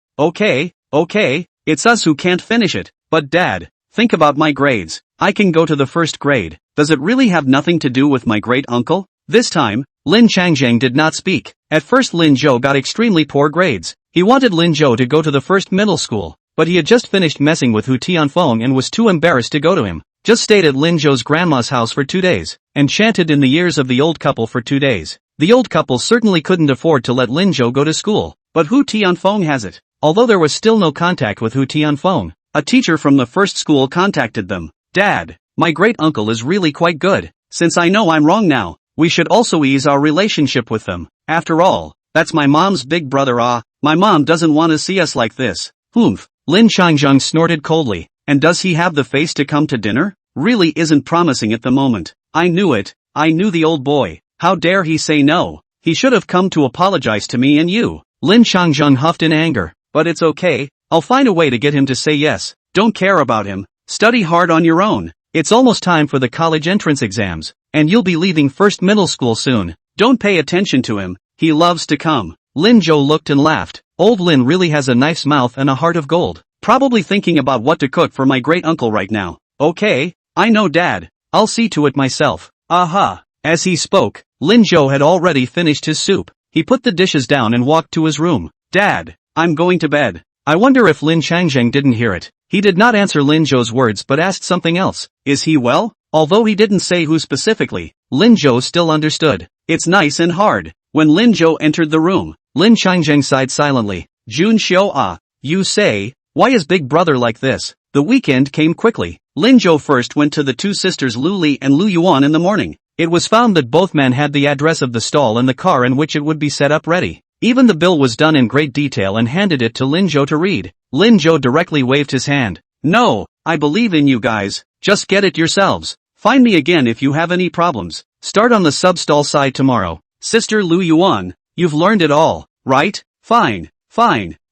it's us who can't finish it. But Dad, think about my grades. I can go to the first grade. Does it really have nothing to do with my great-uncle?" This time, Lin Changjing did not speak. At first Lin Zhou got extremely poor grades. He wanted Lin Zhou to go to the first middle school. But he had just finished messing with Hu Tianfeng and was too embarrassed to go to him. Just stayed at Lin Zhou's grandma's house for 2 days, and chanted in the ears of the old couple for 2 days. The old couple certainly couldn't afford to let Lin Zhou go to school, but Hu Tianfeng has it. Although there was still no contact with Hu Tianfeng, a teacher from the first school contacted them. "Dad, my great-uncle is really quite good. Since I know I'm wrong now, we should also ease our relationship with them. After all, that's my mom's big brother. My mom doesn't want to see us like this." "Humph." Lin Changjing snorted coldly. "And does he have the face to come to dinner? Really isn't promising at the moment." "I knew it. I knew the old boy. How dare he say no? He should have come to apologize to me and you." Lin Changjing huffed in anger. "But it's okay. I'll find a way to get him to say yes. Don't care about him. Study hard on your own. It's almost time for the college entrance exams, and you'll be leaving first middle school soon. Don't pay attention to him. He loves to come." Lin Zhou looked and laughed. Old Lin really has a nice mouth and a heart of gold. Probably thinking about what to cook for my great-uncle right now. "Okay, I know Dad. I'll see to it myself." Aha! As he spoke, Lin Zhou had already finished his soup. He put the dishes down and walked to his room. "Dad, I'm going to bed." I wonder if Lin Changjing didn't hear it. He did not answer Lin Zhou's words but asked something else. "Is he well?" Although he didn't say who specifically, Lin Zhou still understood. "It's nice and hard." When Lin Zhou entered the room, Lin Changjing sighed silently. "Jun Xiu, you say, why is big brother like this?" The weekend came quickly. Lin Zhou first went to the two sisters Lu Li and Lu Yuan in the morning. It was found that both men had the address of the stall and the car in which it would be set up ready. Even the bill was done in great detail and handed it to Lin Zhou to read. Lin Zhou directly waved his hand. "No, I believe in you guys. Just get it yourselves. Find me again if you have any problems. Start on the sub-stall side tomorrow." "Sister Lu Yuan, you've learned it all, right?" Fine.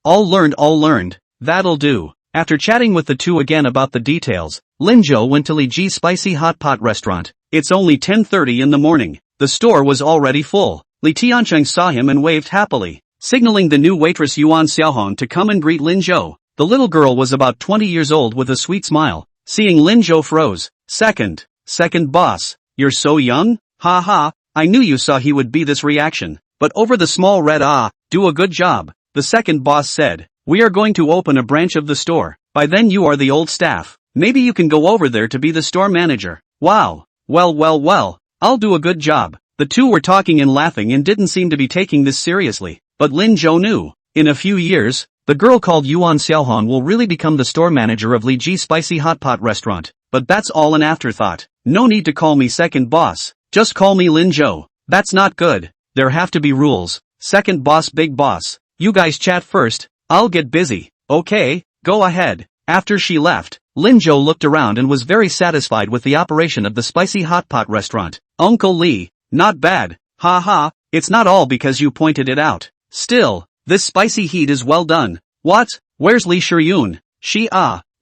All learned. That'll do." After chatting with the two again about the details, Lin Zhou went to Li Ji's spicy hot pot restaurant. It's only 10:30 in the morning. The store was already full. Li Tiancheng saw him and waved happily, signaling the new waitress Yuan Xiaohong to come and greet Lin Zhou. The little girl was about 20 years old with a sweet smile. Seeing Lin Zhou froze. Second boss, you're so young? Ha ha, I knew you saw he would be this reaction. But over the small red do a good job. The second boss said, "We are going to open a branch of the store. By then you are the old staff. Maybe you can go over there to be the store manager." Wow. Well, I'll do a good job. The two were talking and laughing and didn't seem to be taking this seriously. But Lin Zhou knew. In a few years, the girl called Yuan Xiaohong will really become the store manager of Li Ji's spicy hot pot restaurant. But that's all an afterthought. No need to call me second boss. Just call me Lin Zhou. That's not good. There have to be rules. Second boss, big boss. You guys chat first. I'll get busy. Okay, go ahead. After she left, Lin Zhou looked around and was very satisfied with the operation of the spicy hot pot restaurant. "Uncle Li, not bad. Ha ha, it's not all because you pointed it out. Still, this spicy heat is well done." "What? Where's Li Shiyun?" She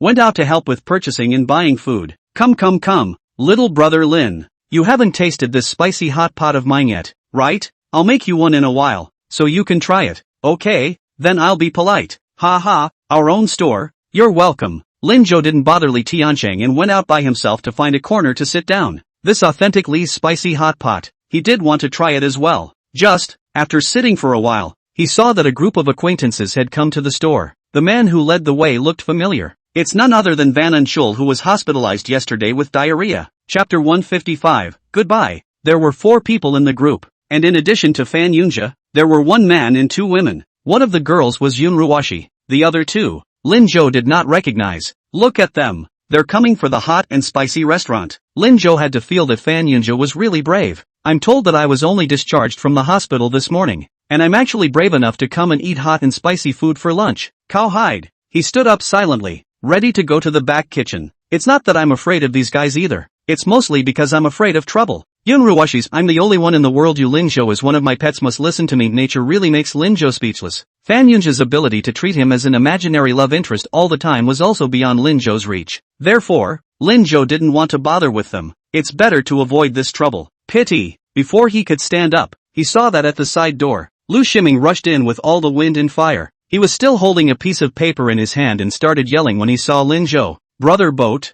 went out to help with purchasing and buying food. Come, little brother Lin. You haven't tasted this spicy hot pot of mine yet, right? I'll make you one in a while, so you can try it." "Okay, then I'll be polite." "Ha ha, our own store? You're welcome." Lin Zhou didn't bother Li Tiancheng and went out by himself to find a corner to sit down. This authentic Li's spicy hot pot, he did want to try it as well. Just, after sitting for a while, he saw that a group of acquaintances had come to the store. The man who led the way looked familiar. It's none other than Van Anshul, who was hospitalized yesterday with diarrhea. Chapter 155, Goodbye. There were 4 people in the group, and in addition to Fan Yunjia, there were 1 man and 2 women. One of the girls was Yun Ruoshi. The other 2, Lin Zhou did not recognize. Look at them. They're coming for the hot and spicy restaurant. Lin Zhou had to feel that Fan Yunjia was really brave. "I'm told that I was only discharged from the hospital this morning, and I'm actually brave enough to come and eat hot and spicy food for lunch." Cowhide. He stood up silently, ready to go to the back kitchen. "It's not that I'm afraid of these guys either. It's mostly because I'm afraid of trouble. Yunruwashi's I'm the only one in the world. You Linzhou is one of my pets, must listen to me. Nature really makes Linzhou speechless. Fan Yunja's ability to treat him as an imaginary love interest all the time was also beyond Linzhou's reach. Therefore, Linzhou didn't want to bother with them. It's better to avoid this trouble. Pity. Before he could stand up, he saw that at the side door, Lu Shiming rushed in with all the wind and fire. He was still holding a piece of paper in his hand and started yelling when he saw Linzhou. Brother Boat,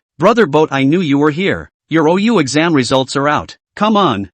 I knew you were here. Your OU exam results are out. Come on.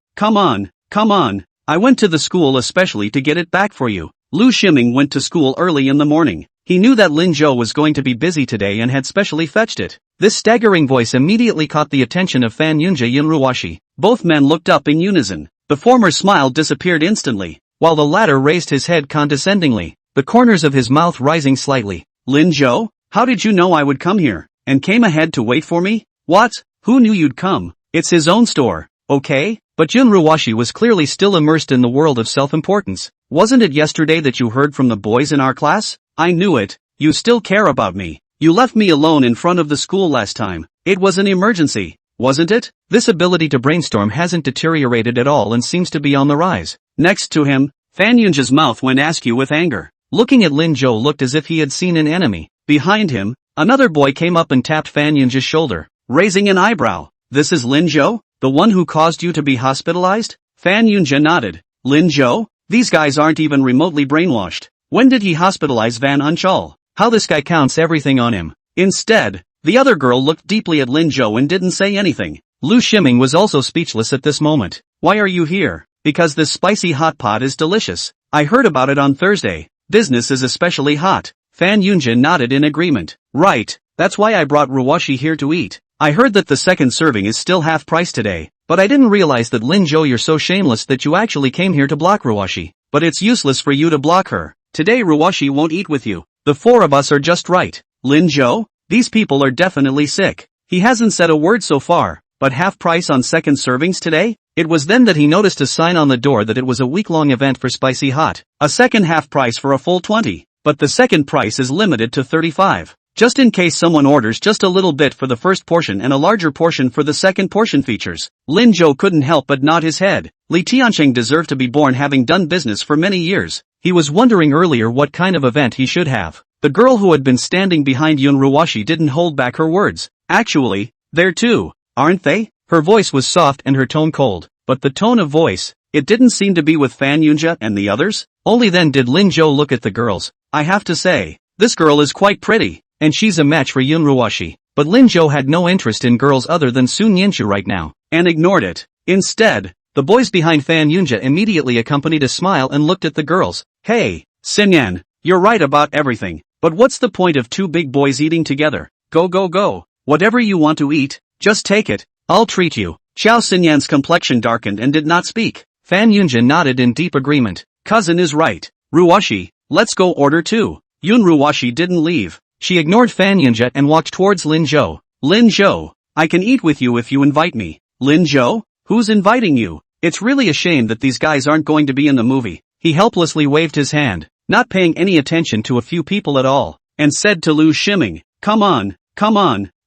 I went to the school especially to get it back for you. Lu Shiming went to school early in the morning. He knew that Linzhou was going to be busy today and had specially fetched it. This staggering voice immediately caught the attention of Fan Yunja Yunruwashi. Both men looked up in unison. The former's smile disappeared instantly, while the latter raised his head condescendingly, the corners of his mouth rising slightly. Linzhou, how did you know I would come here, and came ahead to wait for me? What? Who knew you'd come? It's his own store, okay? But Yunruwashi was clearly still immersed in the world of self-importance. Wasn't it yesterday that you heard from the boys in our class? I knew it. You still care about me. You left me alone in front of the school last time. It was an emergency, wasn't it? This ability to brainstorm hasn't deteriorated at all and seems to be on the rise. Next to him, Fan Yunja's mouth went askew with anger. Looking at Linzhou looked as if he had seen an enemy. Behind him, another boy came up and tapped Fan Yunja's shoulder, raising an eyebrow. This is Linzhou, the one who caused you to be hospitalized? Fan Yunja nodded. Linzhou? These guys aren't even remotely brainwashed. When did he hospitalize Van Unchal? How this guy counts everything on him. Instead, the other girl looked deeply at Linzhou and didn't say anything. Lu Shiming was also speechless at this moment. Why are you here? Because this spicy hot pot is delicious. I heard about it on Thursday. Business is especially hot. Fan Yunja nodded in agreement. Right, that's why I brought Ruwashi here to eat. I heard that the second serving is still half price today, but I didn't realize that Linzhou you're so shameless that you actually came here to block Ruwashi. But it's useless for you to block her. Today Ruwashi won't eat with you. The four of us are just right. Linzhou? These people are definitely sick. He hasn't said a word so far, but half price on second servings today? It was then that he noticed a sign on the door that it was a week-long event for spicy hot. A second half price for a full 20, but the second price is limited to 35. Just in case someone orders just a little bit for the first portion and a larger portion for the second portion features. Linzhou couldn't help but nod his head. Li Tiancheng deserved to be born having done business for many years. He was wondering earlier what kind of event he should have. The girl who had been standing behind Yunruwashi didn't hold back her words. Actually, they're too, aren't they? Her voice was soft and her tone cold, but the tone of voice, it didn't seem to be with Fan Yunja and the others. Only then did Linzhou look at the girls. I have to say, this girl is quite pretty, and she's a match for Yunruwashi. But Linzhou had no interest in girls other than Sun Yinshu right now, and ignored it. Instead, the boys behind Fan Yunja immediately accompanied a smile and looked at the girls. Hey, Xinyan, you're right about everything, but what's the point of two big boys eating together? Go. Whatever you want to eat, just take it. I'll treat you. Xiao Xinyan's complexion darkened and did not speak. Fan Yunja nodded in deep agreement. Cousin is right. Ruwashi, let's go order too. Yunruwashi didn't leave. She ignored Fan Yunja and walked towards Linzhou. Linzhou, I can eat with you if you invite me. Linzhou? Who's inviting you? It's really a shame that these guys aren't going to be in the movie. He helplessly waved his hand, not paying any attention to a few people at all, and said to Lu Shiming, Come on,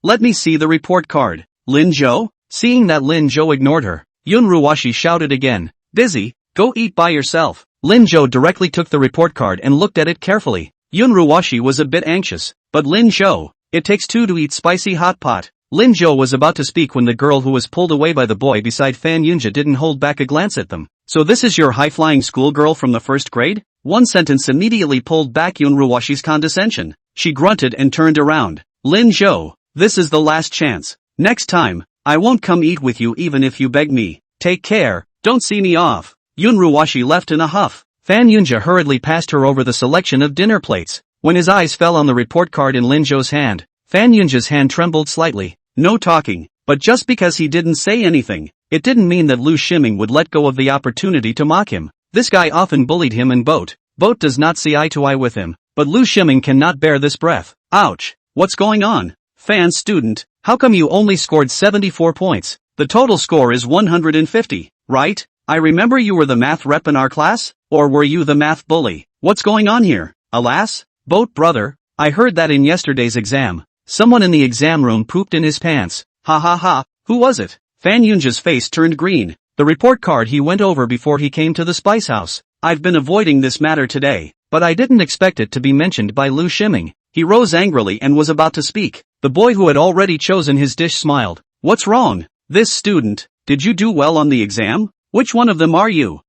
let me see the report card. Linzhou? Seeing that Linzhou ignored her, Yunruwashi shouted again, Dizzy, go eat by yourself. Linzhou directly took the report card and looked at it carefully. Yunruwashi was a bit anxious, but Linzhou, it takes two to eat spicy hot pot. Linzhou was about to speak when the girl who was pulled away by the boy beside Fan Yunja didn't hold back a glance at them. So this is your high-flying schoolgirl from the first grade? One sentence immediately pulled back Yunruwashi's condescension. She grunted and turned around. Linzhou, this is the last chance. Next time, I won't come eat with you even if you beg me. Take care, don't see me off. Yunruwashi left in a huff. Fan Yunja hurriedly passed her over the selection of dinner plates. When his eyes fell on the report card in Linzhou's hand, Fan Yunja's hand trembled slightly. No talking, but just because he didn't say anything, it didn't mean that Lu Shiming would let go of the opportunity to mock him. This guy often bullied him and Boat does not see eye to eye with him, but Lu Shiming cannot bear this breath. Ouch, what's going on? Fan student, how come you only scored 74 points? The total score is 150, right? I remember you were the math rep in our class, or were you the math bully? What's going on here? Alas, Boat brother, I heard that in yesterday's exam, someone in the exam room pooped in his pants. Ha, who was it? Fan Yunja's face turned green. The report card he went over before he came to the spice house. I've been avoiding this matter today, but I didn't expect it to be mentioned by Lu Shiming. He rose angrily and was about to speak. The boy who had already chosen his dish smiled. What's wrong? This student, did you do well on the exam? Which one of them are you?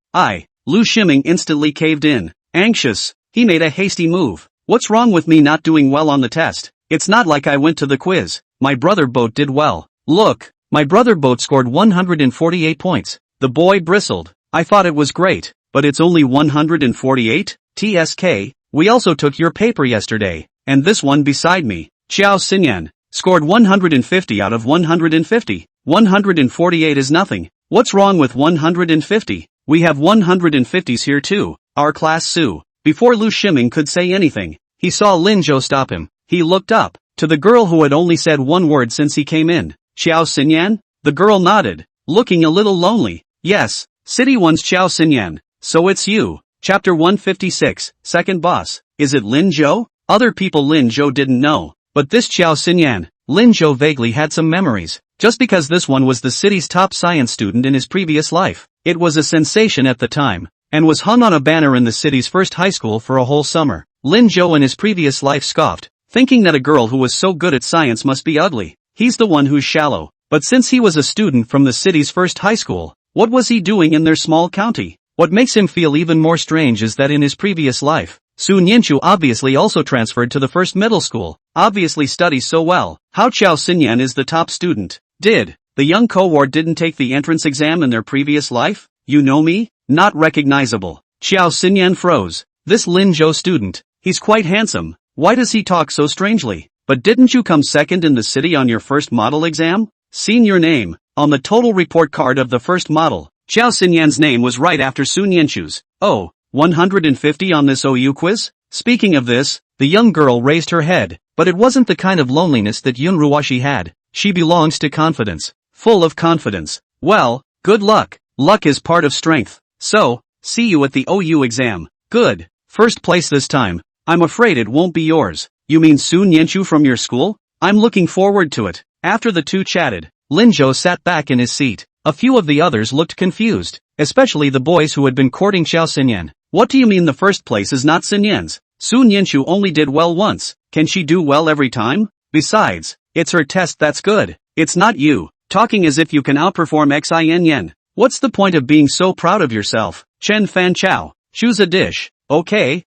Lu Shiming instantly caved in. Anxious, he made a hasty move. What's wrong with me not doing well on the test? It's not like I went to the quiz. My brother Boat did well. Look, my brother Boat scored 148 points. The boy bristled. I thought it was great, but it's only 148? TSK, we also took your paper yesterday, and this one beside me, Xiao Xinyan, scored 150 out of 150. 148 is nothing. What's wrong with 150? We have 150s here too, our class Su. Before Lu Shiming could say anything, he saw Lin Zhou stop him. He looked up, to the girl who had only said one word since he came in. Xiao Xinyan? The girl nodded, looking a little lonely. Yes, City 1's Xiao Xinyan. So it's you. Chapter 156, Second Boss. Is it Lin Zhou? Other people Lin Zhou didn't know, but this Xiao Xinyan, Lin Zhou vaguely had some memories. Just because this one was the city's top science student in his previous life, it was a sensation at the time, and was hung on a banner in the city's first high school for a whole summer. Lin Zhou in his previous life scoffed, thinking that a girl who was so good at science must be ugly. He's the one who's shallow. But since he was a student from the city's first high school, what was he doing in their small county? What makes him feel even more strange is that in his previous life, Su Nianchu obviously also transferred to the first middle school, obviously studies so well. How Xiao Xinyan is the top student? Did the young cohort didn't take the entrance exam in their previous life? You know me? Not recognizable. Xiao Xinyan froze. This Lin Zhou student, he's quite handsome. Why does he talk so strangely? But didn't you come second in the city on your first model exam? Seen your name on the total report card of the first model. Xiao Xinyan's name was right after Su Nianchu's. Oh, 150 on this OU quiz? Speaking of this, the young girl raised her head, but it wasn't the kind of loneliness that Yun Ruoshi had. She belongs to confidence. Full of confidence. Well, good luck. Luck is part of strength. So, see you at the OU exam. Good. First place this time. I'm afraid it won't be yours. You mean Su Nianchu from your school? I'm looking forward to it. After the two chatted, Lin Zhou sat back in his seat. A few of the others looked confused, especially the boys who had been courting Xiao Xinyan. What do you mean the first place is not Xinyan's? Su Nianchu only did well once. Can she do well every time? Besides, it's her test that's good. It's not you, talking as if you can outperform Xin. What's the point of being so proud of yourself? Chen Fan Chao, choose a dish. Okay,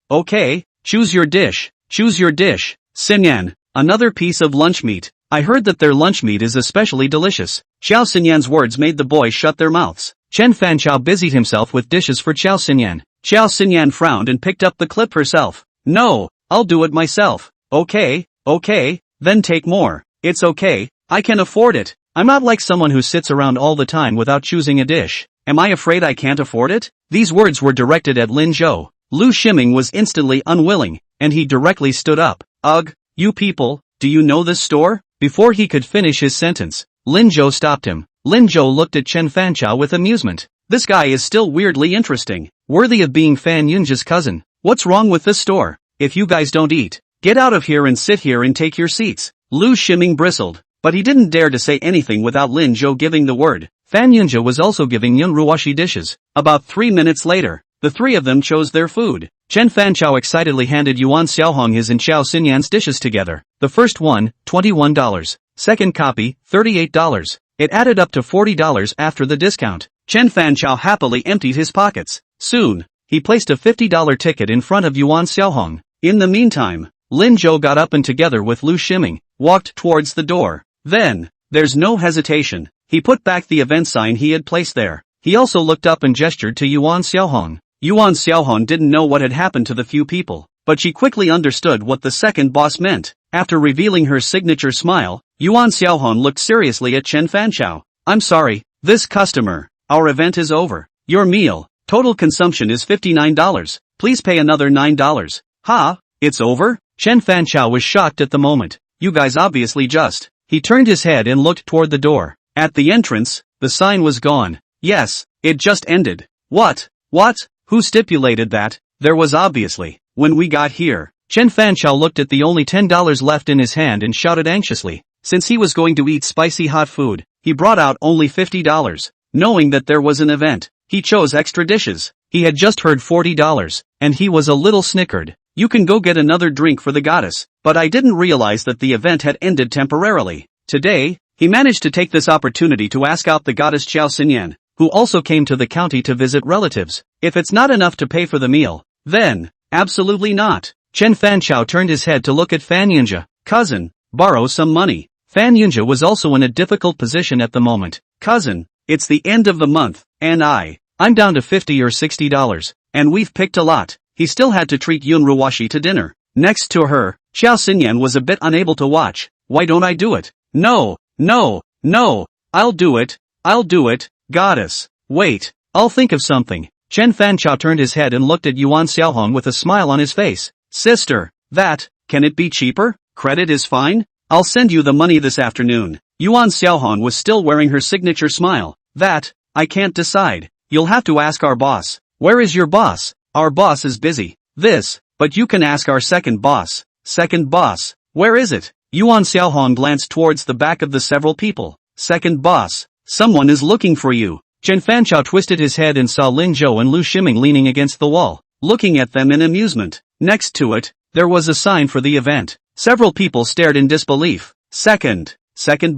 choose your dish. Choose your dish. Xinyan, another piece of lunch meat. I heard that their lunch meat is especially delicious. Xiao Xinyan's words made the boys shut their mouths. Chen Fanchao busied himself with dishes for Xiao Xinyan. Xiao Xinyan frowned and picked up the clip herself. No, I'll do it myself. Okay, then take more. It's okay, I can afford it. I'm not like someone who sits around all the time without choosing a dish. Am I afraid I can't afford it? These words were directed at Lin Zhou. Lu Shiming was instantly unwilling, and he directly stood up. Ugh, you people, do you know this store? Before he could finish his sentence, Lin Zhou stopped him. Lin Zhou looked at Chen Fanchao with amusement. This guy is still weirdly interesting, worthy of being Fan Yunja's cousin. What's wrong with this store? If you guys don't eat, get out of here and sit here and take your seats. Lu Shiming bristled, but he didn't dare to say anything without Lin Zhou giving the word. Fan Yunja was also giving Yun Ruoshi dishes. About 3 minutes later, the three of them chose their food. Chen Fanchao excitedly handed Yuan Xiaohong his and Xiao Xinyan's dishes together. The first one, $21. Second copy, $38. It added up to $40 after the discount. Chen Fanchao happily emptied his pockets. Soon, he placed a $50 ticket in front of Yuan Xiaohong. In the meantime, Lin Zhou got up and together with Lu Shiming, walked towards the door. Then, there's no hesitation, he put back the event sign he had placed there. He also looked up and gestured to Yuan Xiaohong. Yuan Xiaohong didn't know what had happened to the few people, but she quickly understood what the second boss meant. After revealing her signature smile, Yuan Xiaohong looked seriously at Chen Fanchao. I'm sorry, this customer, our event is over. Your meal, total consumption is $59. Please pay another $9. Ha, it's over? Chen Fanchao was shocked at the moment. You guys obviously just. He turned his head and looked toward the door. At the entrance, the sign was gone. Yes, it just ended. What? Who stipulated that? There was obviously. When we got here, Chen Fanchao looked at the only $10 left in his hand and shouted anxiously. Since he was going to eat spicy hot food, he brought out only $50. knowing that there was an event. He chose extra dishes. He had just heard $40, and he was a little snickered. You can go get another drink for the goddess, but I didn't realize that the event had ended temporarily. Today, he managed to take this opportunity to ask out the goddess Xiao Xinyan, who also came to the county to visit relatives. If it's not enough to pay for the meal, then, absolutely not. Chen Fanchao turned his head to look at Fan Yunjia. Cousin, borrow some money. Fan Yunjia was also in a difficult position at the moment. Cousin, it's the end of the month, and I'm down to $50 or $60, and we've picked a lot. He still had to treat Yun Ruwashi to dinner. Next to her, Xiao Xinyan was a bit unable to watch. Why don't I do it? No, I'll do it, goddess. Wait, I'll think of something. Chen Fanchao turned his head and looked at Yuan Xiaohong with a smile on his face. Sister, can it be cheaper? Credit is fine? I'll send you the money this afternoon. Yuan Xiaohong was still wearing her signature smile. I can't decide. You'll have to ask our boss. Where is your boss? Our boss is busy. But you can ask our second boss. Second boss, where is it? Yuan Xiaohong glanced towards the back of the several people. Second boss, someone is looking for you. Chen Fanchao twisted his head and saw Lin Zhou and Lu Shiming leaning against the wall, looking at them in amusement. Next to it, there was a sign for the event. Several people stared in disbelief. Second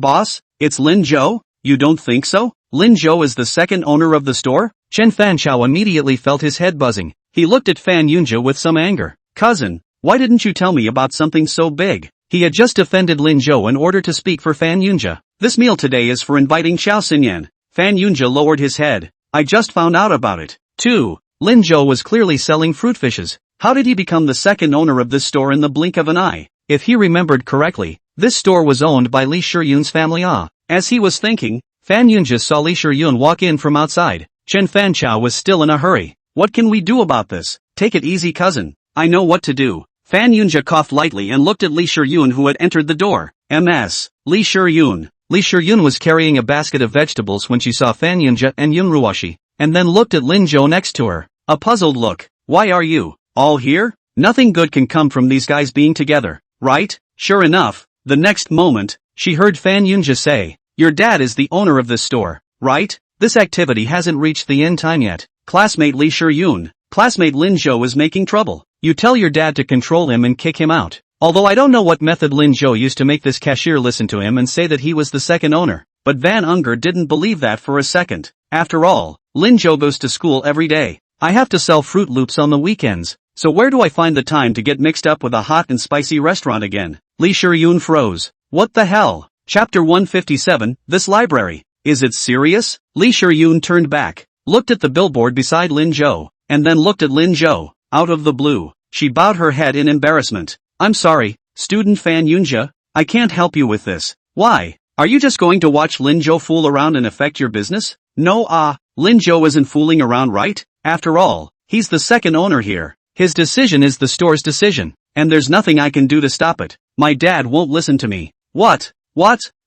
boss? It's Lin Zhou? You don't think so? Lin Zhou is the second owner of the store? Chen Fanchao immediately felt his head buzzing. He looked at Fan Yunjia with some anger. Cousin, why didn't you tell me about something so big? He had just offended Lin Zhou in order to speak for Fan Yunjia. This meal today is for inviting Xiao Xinyan. Fan Yunjia lowered his head. I just found out about it. 2. Lin Zhou was clearly selling fruit fishes. How did he become the second owner of this store in the blink of an eye? If he remembered correctly, this store was owned by Li Shiyun's family. As he was thinking, Fan Yunjia saw Li Shiyun walk in from outside. Chen Fanchao was still in a hurry. What can we do about this? Take it easy, cousin. I know what to do. Fan Yunjia coughed lightly and looked at Li Shiyun, who had entered the door. Ms. Li Shiyun. Li Shiyun was carrying a basket of vegetables when she saw Fan Yunjia and Yun Ruwashi, and then looked at Lin Zhou next to her. A puzzled look. Why are you all here? Nothing good can come from these guys being together, right? Sure enough, the next moment, she heard Fan Yunjia say, your dad is the owner of this store, right? This activity hasn't reached the end time yet. Classmate Li Shiyun. Classmate Lin Zhou is making trouble. You tell your dad to control him and kick him out. Although I don't know what method Lin Zhou used to make this cashier listen to him and say that he was the second owner, but Van Unger didn't believe that for a second. After all, Lin Zhou goes to school every day. I have to sell Fruit Loops on the weekends, so where do I find the time to get mixed up with a hot and spicy restaurant again? Li Shiyun froze. What the hell? Chapter 157, This Library. Is it serious? Li Shiyun turned back, looked at the billboard beside Lin Zhou, and then looked at Lin Zhou. Out of the blue, she bowed her head in embarrassment. I'm sorry, student Fan Yunjia, I can't help you with this. Why? Are you just going to watch Lin Zhou fool around and affect your business? No, Lin Zhou isn't fooling around, right? After all, he's the second owner here. His decision is the store's decision, and there's nothing I can do to stop it. My dad won't listen to me. What?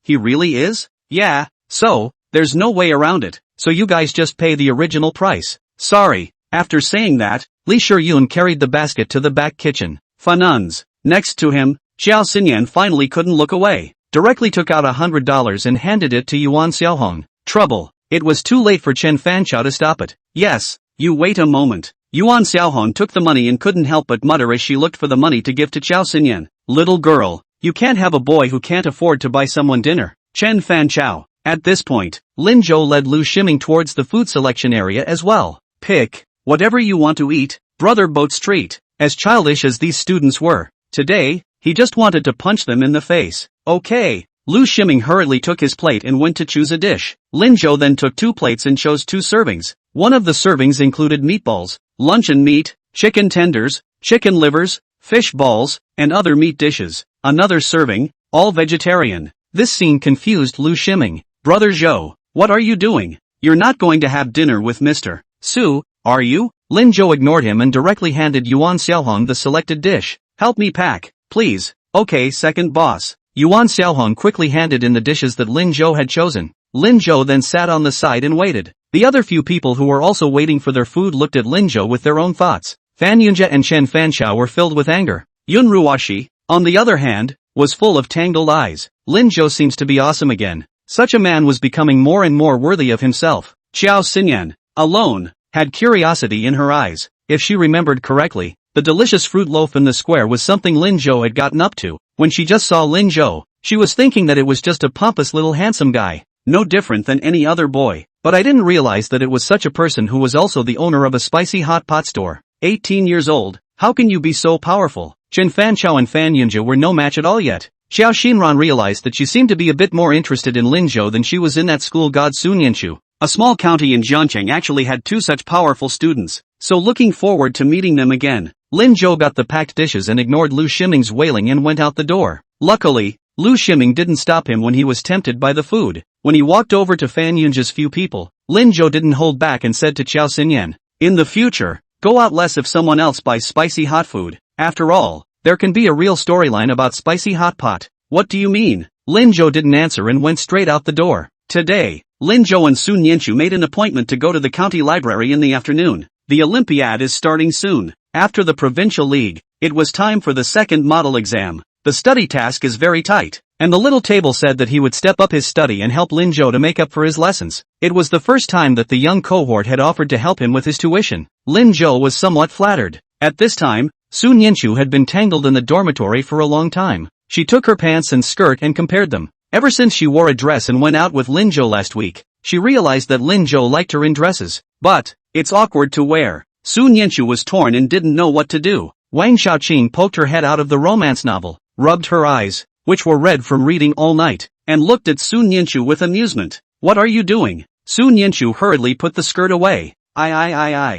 He really is? Yeah, so, there's no way around it, so you guys just pay the original price. Sorry. After saying that, Li Shiyun carried the basket to the back kitchen. Fanuns. Next to him, Xiao Xinyan finally couldn't look away, directly took out $100 and handed it to Yuan Xiaohong. Trouble. It was too late for Chen Fanchao to stop it. Yes, you wait a moment. Yuan Xiaohong took the money and couldn't help but mutter as she looked for the money to give to Xiao Xinyan. Little girl, you can't have a boy who can't afford to buy someone dinner. Chen Fanchao. At this point, Lin Zhou led Lu Shiming towards the food selection area as well. Pick whatever you want to eat, Brother Boat Street. As childish as these students were, today, he just wanted to punch them in the face. Okay. Lu Shiming hurriedly took his plate and went to choose a dish. Lin Zhou then took 2 plates and chose 2 servings. One of the servings included meatballs, luncheon meat, chicken tenders, chicken livers, fish balls, and other meat dishes. Another serving, all vegetarian. This scene confused Lu Shiming. Brother Zhou, what are you doing? You're not going to have dinner with Mr. Su, are you? Lin Zhou ignored him and directly handed Yuan Xiaohong the selected dish. Help me pack, please. Okay, second boss. Yuan Xiaohong quickly handed in the dishes that Lin Zhou had chosen. Lin Zhou then sat on the side and waited. The other few people who were also waiting for their food looked at Lin Zhou with their own thoughts. Fan Yunjia and Chen Fanchao were filled with anger. Yun Ruwashi, on the other hand, was full of tangled eyes. Lin Zhou seems to be awesome again. Such a man was becoming more and more worthy of himself. Xiao Xinyan, alone, had curiosity in her eyes. If she remembered correctly, the delicious fruit loaf in the square was something Lin Zhou had gotten up to. When she just saw Lin Zhou, she was thinking that it was just a pompous little handsome guy, no different than any other boy. But I didn't realize that it was such a person who was also the owner of a spicy hot pot store. 18 years old, how can you be so powerful? Chen Fanchao and Fan Yunjia were no match at all yet. Xiao Xinran realized that she seemed to be a bit more interested in Lin Zhou than she was in that school god Sun Yanchu. A small county in Jiancheng actually had two such powerful students, so looking forward to meeting them again. Lin Zhou got the packed dishes and ignored Lu Ximing's wailing and went out the door. Luckily, Lu Ximing didn't stop him when he was tempted by the food. When he walked over to Fan Yunjia's few people, Lin Zhou didn't hold back and said to Xiao Xinyan, "In the future, go out less if someone else buys spicy hot food. After all, there can be a real storyline about spicy hot pot." "What do you mean?" Lin Zhou didn't answer and went straight out the door. Today, Lin Zhou and Sun Yanchu made an appointment to go to the county library in the afternoon. The Olympiad is starting soon. After the provincial league, it was time for the second model exam. The study task is very tight, and the little table said that he would step up his study and help Lin Zhou to make up for his lessons. It was the first time that the young cohort had offered to help him with his tuition. Lin Zhou was somewhat flattered. At this time, Sun Yanchu had been tangled in the dormitory for a long time. She took her pants and skirt and compared them. Ever since she wore a dress and went out with Lin Zhou last week, she realized that Lin Zhou liked her in dresses. But, it's awkward to wear. Sun Yanchu was torn and didn't know what to do. Wang Xiaoqing poked her head out of the romance novel, rubbed her eyes, which were red from reading all night, and looked at Sun Yanchu with amusement. "What are you doing?" Sun Yanchu hurriedly put the skirt away. I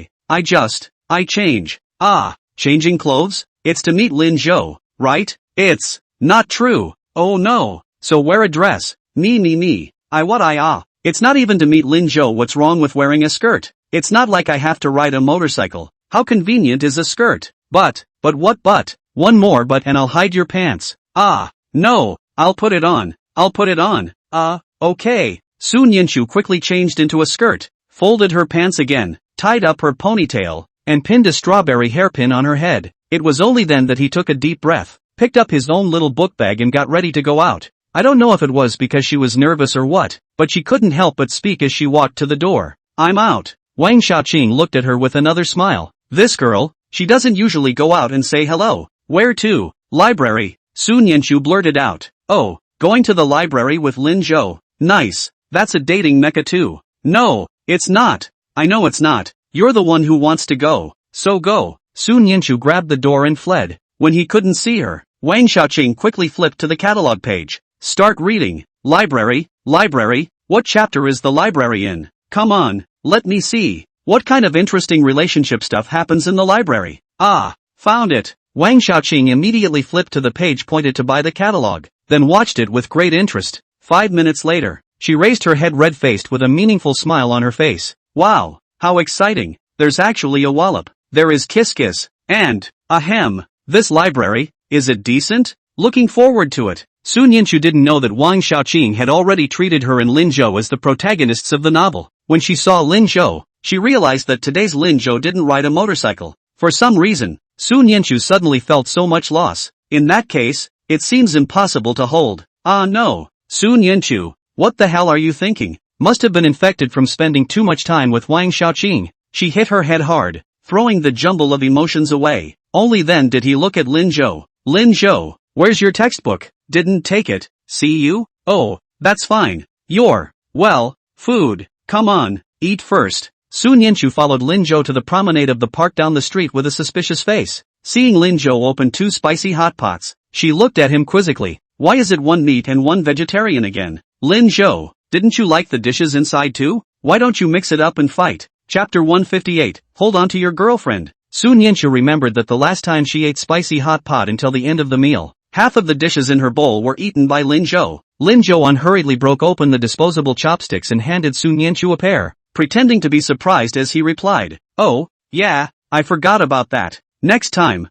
change. "Ah, changing clothes? It's to meet Lin Zhou, right?" "It's not true." "Oh no, so wear a dress." Me. It's not even to meet Lin Zhou. What's wrong with wearing a skirt? It's not like I have to ride a motorcycle. How convenient is a skirt? But what but? One more but and I'll hide your pants." "Ah, no, I'll put it on. Okay." Sun Yanchu quickly changed into a skirt, folded her pants again, tied up her ponytail, and pinned a strawberry hairpin on her head. It was only then that he took a deep breath, picked up his own little book bag and got ready to go out. I don't know if it was because she was nervous or what, but she couldn't help but speak as she walked to the door. "I'm out." Wang Xiaoqing looked at her with another smile. This girl, she doesn't usually go out and say hello. "Where to?" "Library." Sun Yanchu blurted out. "Oh, going to the library with Lin Zhou. Nice. That's a dating mecca too." "No, it's not." "I know it's not. You're the one who wants to go. So go." Sun Yanchu grabbed the door and fled. When he couldn't see her, Wang Xiaoqing quickly flipped to the catalog page. "Start reading." Library? What chapter is the library in? Come on, let me see. What kind of interesting relationship stuff happens in the library? Ah, found it." Wang Xiaoqing immediately flipped to the page pointed to by the catalog, then watched it with great interest. 5 minutes later, she raised her head red-faced with a meaningful smile on her face. "Wow, how exciting. There's actually a wallop. There is kiss, and, ahem. This library, is it decent? Looking forward to it." Sun Yanchu didn't know that Wang Xiaoqing had already treated her and Lin Zhou as the protagonists of the novel. When she saw Lin Zhou, she realized that today's Lin Zhou didn't ride a motorcycle. For some reason, Sun Yanchu suddenly felt so much loss. In that case, it seems impossible to hold. "Ah no, Sun Yanchu, what the hell are you thinking?" Must have been infected from spending too much time with Wang Xiaoqing. She hit her head hard, throwing the jumble of emotions away. Only then did he look at Lin Zhou. "Lin Zhou, where's your textbook?" "Didn't take it." "See you? Oh, that's fine. Food. Come on, eat first." Sun Yanchu followed Lin Zhou to the promenade of the park down the street with a suspicious face. Seeing Lin Zhou open 2 spicy hot pots, she looked at him quizzically. "Why is it one meat and one vegetarian again?" "Lin Zhou, didn't you like the dishes inside too? Why don't you mix it up and fight?" Chapter 158, Hold on to your girlfriend. Sun Yanchu remembered that the last time she ate spicy hot pot until the end of the meal, half of the dishes in her bowl were eaten by Lin Zhou. Lin Zhou unhurriedly broke open the disposable chopsticks and handed Sun Yanchu a pair, pretending to be surprised as he replied, "Oh, yeah, I forgot about that. Next time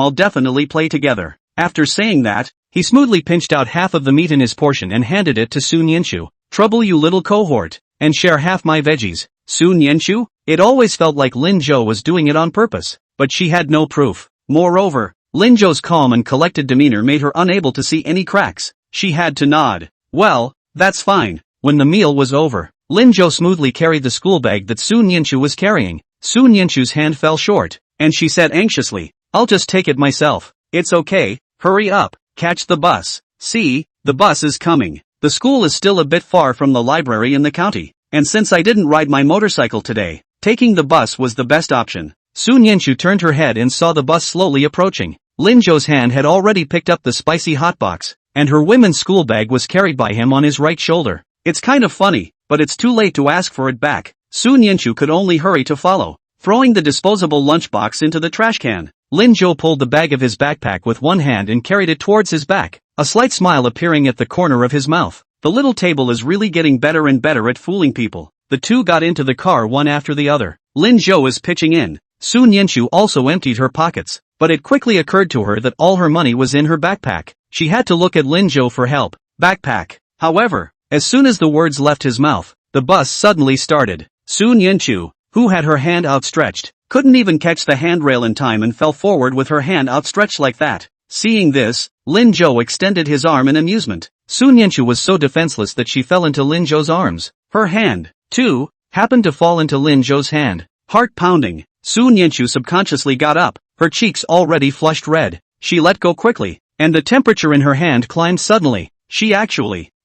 I'll definitely play together." After saying that, he smoothly pinched out half of the meat in his portion and handed it to Sun Yanchu. "Trouble you little cohort, and share half my veggies." Sun Yanchu? It always felt like Lin Zhou was doing it on purpose, but she had no proof. Moreover, Lin Zhou's calm and collected demeanor made her unable to see any cracks. She had to nod. "Well, that's fine." When the meal was over, Lin Jo smoothly carried the school bag that Su Nianchu was carrying. Su Nianchu's hand fell short, and she said anxiously, "I'll just take it myself." "It's okay, hurry up, catch the bus. See, the bus is coming." The school is still a bit far from the library in the county, and since I didn't ride my motorcycle today, taking the bus was the best option. Su Nianchu turned her head and saw the bus slowly approaching. Lin Zhou's hand had already picked up the spicy hot box, and her women's school bag was carried by him on his right shoulder. It's kind of funny, but it's too late to ask for it back. Su Nianchu could only hurry to follow, throwing the disposable lunchbox into the trash can. Lin Zhou pulled the bag of his backpack with one hand and carried it towards his back, a slight smile appearing at the corner of his mouth. The little table is really getting better and better at fooling people. The two got into the car one after the other. Lin Zhou is pitching in. Su Nianchu also emptied her pockets, but it quickly occurred to her that all her money was in her backpack. She had to look at Lin Zhou for help. Backpack. However, as soon as the words left his mouth, the bus suddenly started. Su Nianchu, who had her hand outstretched, couldn't even catch the handrail in time and fell forward with her hand outstretched like that. Seeing this, Lin Zhou extended his arm in amusement. Su Nianchu was so defenseless that she fell into Lin Zhou's arms. Her hand, too, happened to fall into Lin Zhou's hand. Heart pounding, Su Nianchu subconsciously got up, her cheeks already flushed red. She let go quickly, and the temperature in her hand climbed suddenly.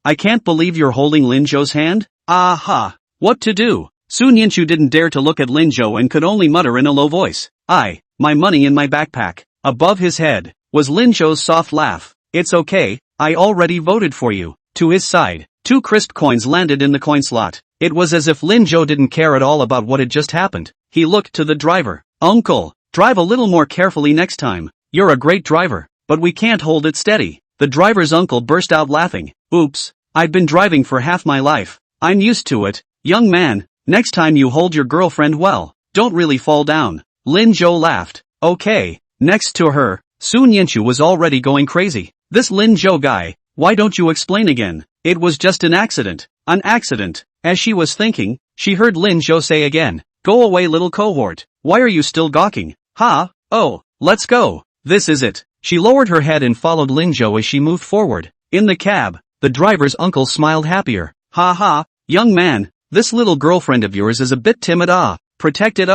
I can't believe you're holding Lin Zhou's hand? Aha! What to do? Su Nianchu didn't dare to look at Lin Zhou and could only mutter in a low voice, my money in my backpack. Above his head was Lin Zhou's soft laugh. It's okay, I already voted for you. To his side, 2 crisp coins landed in the coin slot. It was as if Lin Zhou didn't care at all about what had just happened. He looked to the driver. Uncle, drive a little more carefully next time. You're a great driver, but we can't hold it steady. The driver's uncle burst out laughing. Oops, I've been driving for half my life. I'm used to it. Young man, next time you hold your girlfriend well, don't really fall down. Lin Zhou laughed. Okay. Next to her, Su Nianchu was already going crazy. This Lin Zhou guy, why don't you explain again? It was just an accident. An accident. As she was thinking, she heard Lin Zhou say again, go away little cohort. Why are you still gawking? Oh, let's go. This is it. She lowered her head and followed Lin Zhou as she moved forward. In the cab, the driver's uncle smiled happier. Young man, this little girlfriend of yours is a bit timid. Protected.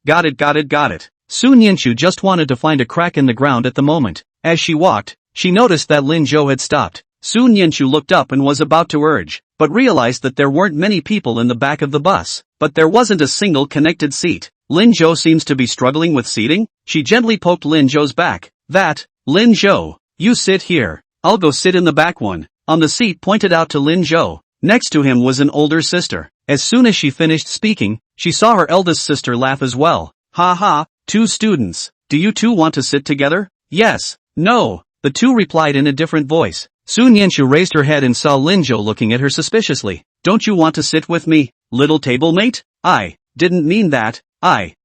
Got it. Su Nianchu just wanted to find a crack in the ground at the moment. As she walked, she noticed that Lin Zhou had stopped. Su Nianchu looked up and was about to urge, but realized that there weren't many people in the back of the bus. But there wasn't a single connected seat. Lin Zhou seems to be struggling with seating. She gently poked Lin Zhou's back. Lin Zhou, you sit here. I'll go sit in the back one. On the seat pointed out to Lin Zhou. Next to him was an older sister. As soon as she finished speaking, she saw her eldest sister laugh as well. 2 students. Do you two want to sit together? Yes. No. The two replied in a different voice. Su Nianchu raised her head and saw Lin Zhou looking at her suspiciously. Don't you want to sit with me, little table mate? I didn't mean that.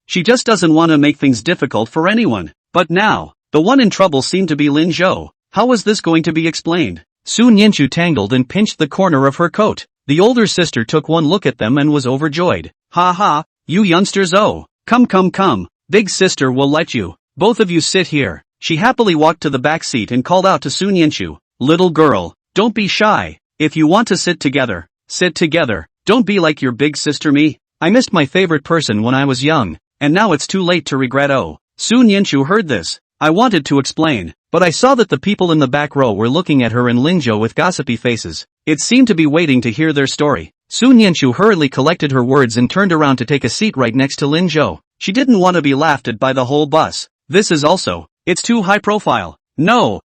She just doesn't want to make things difficult for anyone. But now, the one in trouble seemed to be Lin Zhou. How was this going to be explained? Su Nianchu tangled and pinched the corner of her coat. The older sister took one look at them and was overjoyed. You youngsters, come. Big sister will let you. Both of you sit here. She happily walked to the back seat and called out to Su Nianchu. Little girl, don't be shy. If you want to sit together, sit together. Don't be like your big sister me. I missed my favorite person when I was young, and now it's too late to regret. Su Nianchu heard this. I wanted to explain, but I saw that the people in the back row were looking at her and Lin Zhou with gossipy faces. It seemed to be waiting to hear their story. Su Nianchu hurriedly collected her words and turned around to take a seat right next to Lin Zhou. She didn't want to be laughed at by the whole bus. It's too high profile. No.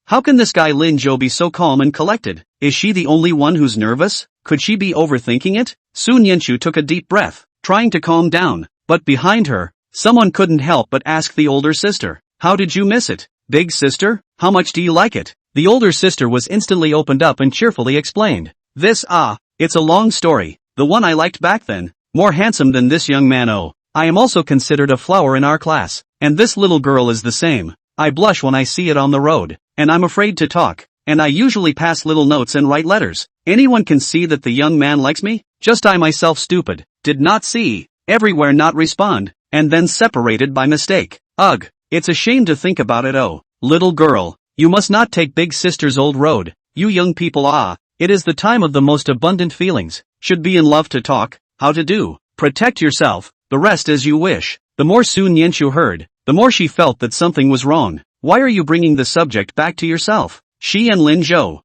How can this guy Lin Zhou be so calm and collected? Is she the only one who's nervous? Could she be overthinking it? Su Nianchu took a deep breath, trying to calm down, but behind her, someone couldn't help but ask the older sister. How did you miss it? Big sister, how much do you like it? The older sister was instantly opened up and cheerfully explained. It's a long story. The one I liked back then, more handsome than this young man. I am also considered a flower in our class, and this little girl is the same. I blush when I see it on the road, and I'm afraid to talk, and I usually pass little notes and write letters. Anyone can see that the young man likes me? Just I myself stupid, did not see, everywhere not respond, and then separated by mistake. Ugh, it's a shame to think about it. Little girl, you must not take big sister's old road. You young people, it is the time of the most abundant feelings. should be in love to talk, how to do, protect yourself, the rest as you wish. The more Sun Yenshu heard, the more she felt that something was wrong. Why are you bringing the subject back to yourself? She and Lin Zhou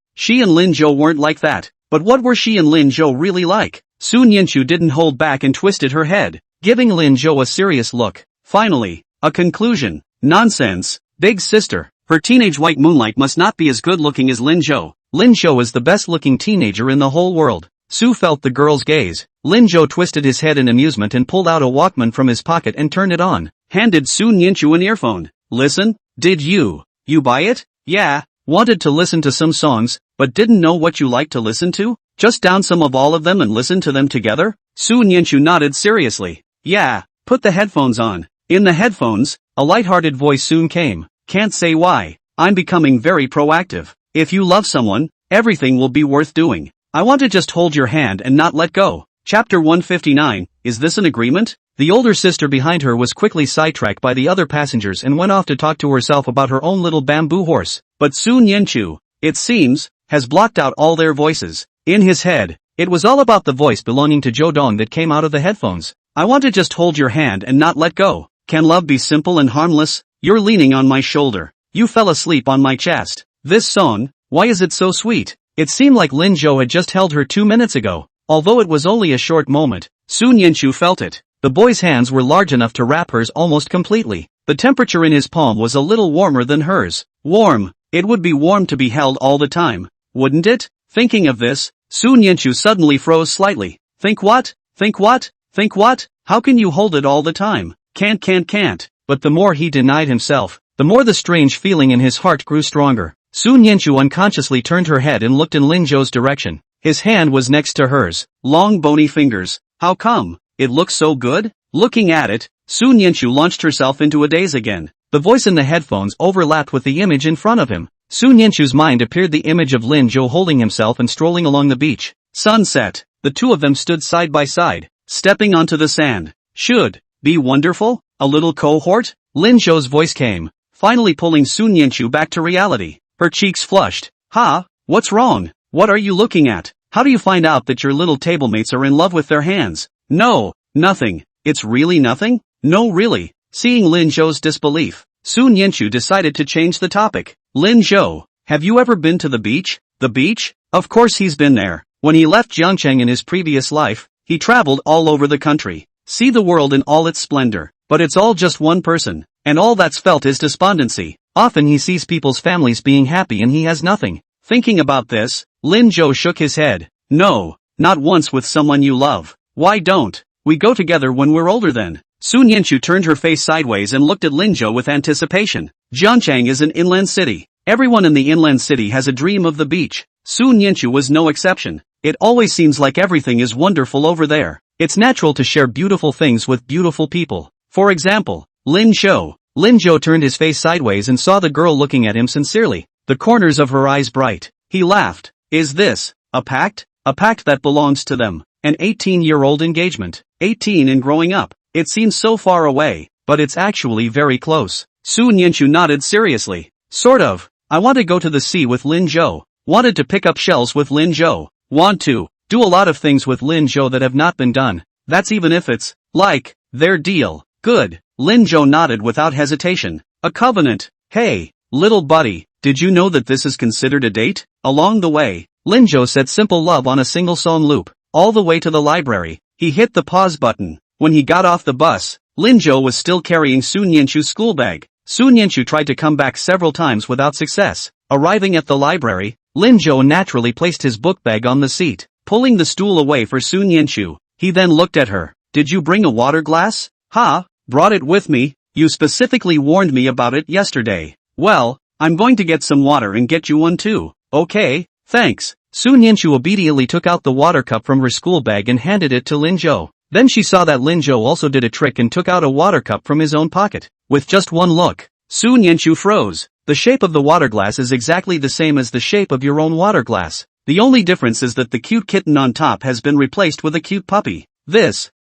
weren't like that, but what were she and Lin Zhou really like? Sun Yenshu didn't hold back and twisted her head, giving Lin Zhou a serious look. Finally, a conclusion. Nonsense, big sister. Her teenage white moonlight must not be as good looking as Lin Zhou. Lin Zhou is the best looking teenager in the whole world. Su felt the girl's gaze. Lin Zhou twisted his head in amusement and pulled out a Walkman from his pocket and turned it on. Handed Sun Yenshu an earphone. Listen, did you buy it? Yeah, wanted to listen to some songs, but didn't know what you like to listen to? Just down some of all of them and listen to them together? Sun Yenshu nodded seriously. Yeah, put the headphones on. In the headphones, a light-hearted voice soon came. Can't say why. I'm becoming very proactive. If you love someone, everything will be worth doing. I want to just hold your hand and not let go. Chapter 159, is this an agreement? The older sister behind her was quickly sidetracked by the other passengers and went off to talk to herself about her own little bamboo horse. But Sun Yenshu, it seems, has blocked out all their voices. In his head, it was all about the voice belonging to Zhou Dong that came out of the headphones. I want to just hold your hand and not let go. Can love be simple and harmless? You're leaning on my shoulder. You fell asleep on my chest. This song, why is it so sweet? It seemed like Lin Zhou had just held her 2 minutes ago. Although it was only a short moment, Sun Yenshu felt it. The boy's hands were large enough to wrap hers almost completely. The temperature in his palm was a little warmer than hers. Warm. It would be warm to be held all the time, wouldn't it? Thinking of this, Sun Yenshu suddenly froze slightly. Think what? Think what? Think what? How can you hold it all the time? Can't. But the more he denied himself, the more the strange feeling in his heart grew stronger. Sun Yenshu unconsciously turned her head and looked in Lin Zhou's direction. His hand was next to hers. Long bony fingers. How come? It looks so good? Looking at it, Sun Yenshu launched herself into a daze again. The voice in the headphones overlapped with the image in front of him. Sun Yenshu's mind appeared the image of Lin Zhou holding himself and strolling along the beach. Sunset. The two of them stood side by side, stepping onto the sand. Should be wonderful? A little cohort? Lin Zhou's voice came, finally pulling Sun Yenshu back to reality. Her cheeks flushed. Ha? What's wrong? What are you looking at? How do you find out that your little tablemates are in love with their hands? No, nothing. It's really nothing? No really. Seeing Lin Zhou's disbelief, Sun Yenshu decided to change the topic. Lin Zhou, have you ever been to the beach? The beach? Of course he's been there. When he left Jiangcheng in his previous life, he traveled all over the country. See the world in all its splendor. But it's all just one person, and all that's felt is despondency. Often he sees people's families being happy and he has nothing. Thinking about this, Lin Zhou shook his head. No, not once with someone you love. Why don't we go together when we're older then? Sun Yenshu turned her face sideways and looked at Lin Zhou with anticipation. Jiangcheng is an inland city. Everyone in the inland city has a dream of the beach. Sun Yenshu was no exception. It always seems like everything is wonderful over there. It's natural to share beautiful things with beautiful people. For example, Lin Zhou. Lin Zhou turned his face sideways and saw the girl looking at him sincerely. The corners of her eyes bright. He laughed. Is this a pact? A pact that belongs to them. An 18-year-old engagement. 18 and growing up. It seems so far away, but it's actually very close. Sun Yenshu nodded seriously. Sort of. I want to go to the sea with Lin Zhou. Wanted to pick up shells with Lin Zhou. Want to do a lot of things with Lin Zhou that have not been done. That's even if it's like their deal. Good. Lin Zhou nodded without hesitation. A covenant. Hey, little buddy, did you know that this is considered a date? Along the way, Lin Zhou said simple love on a single song loop. All the way to the library, he hit the pause button. When he got off the bus, Lin Zhou was still carrying Sun Yenshu's school bag. Sun Yenshu tried to come back several times without success. Arriving at the library, Lin Zhou naturally placed his book bag on the seat, pulling the stool away for Sun Yenshu. He then looked at her. Did you bring a water glass? Ha? Brought it with me. You specifically warned me about it yesterday. Well, I'm going to get some water and get you one too. Okay, thanks. Sun Yenshu obediently took out the water cup from her school bag and handed it to Lin Zhou. Then she saw that Lin Zhou also did a trick and took out a water cup from his own pocket. With just one look, Sun Yenshu froze. The shape of the water glass is exactly the same as the shape of your own water glass. The only difference is that the cute kitten on top has been replaced with a cute puppy. This.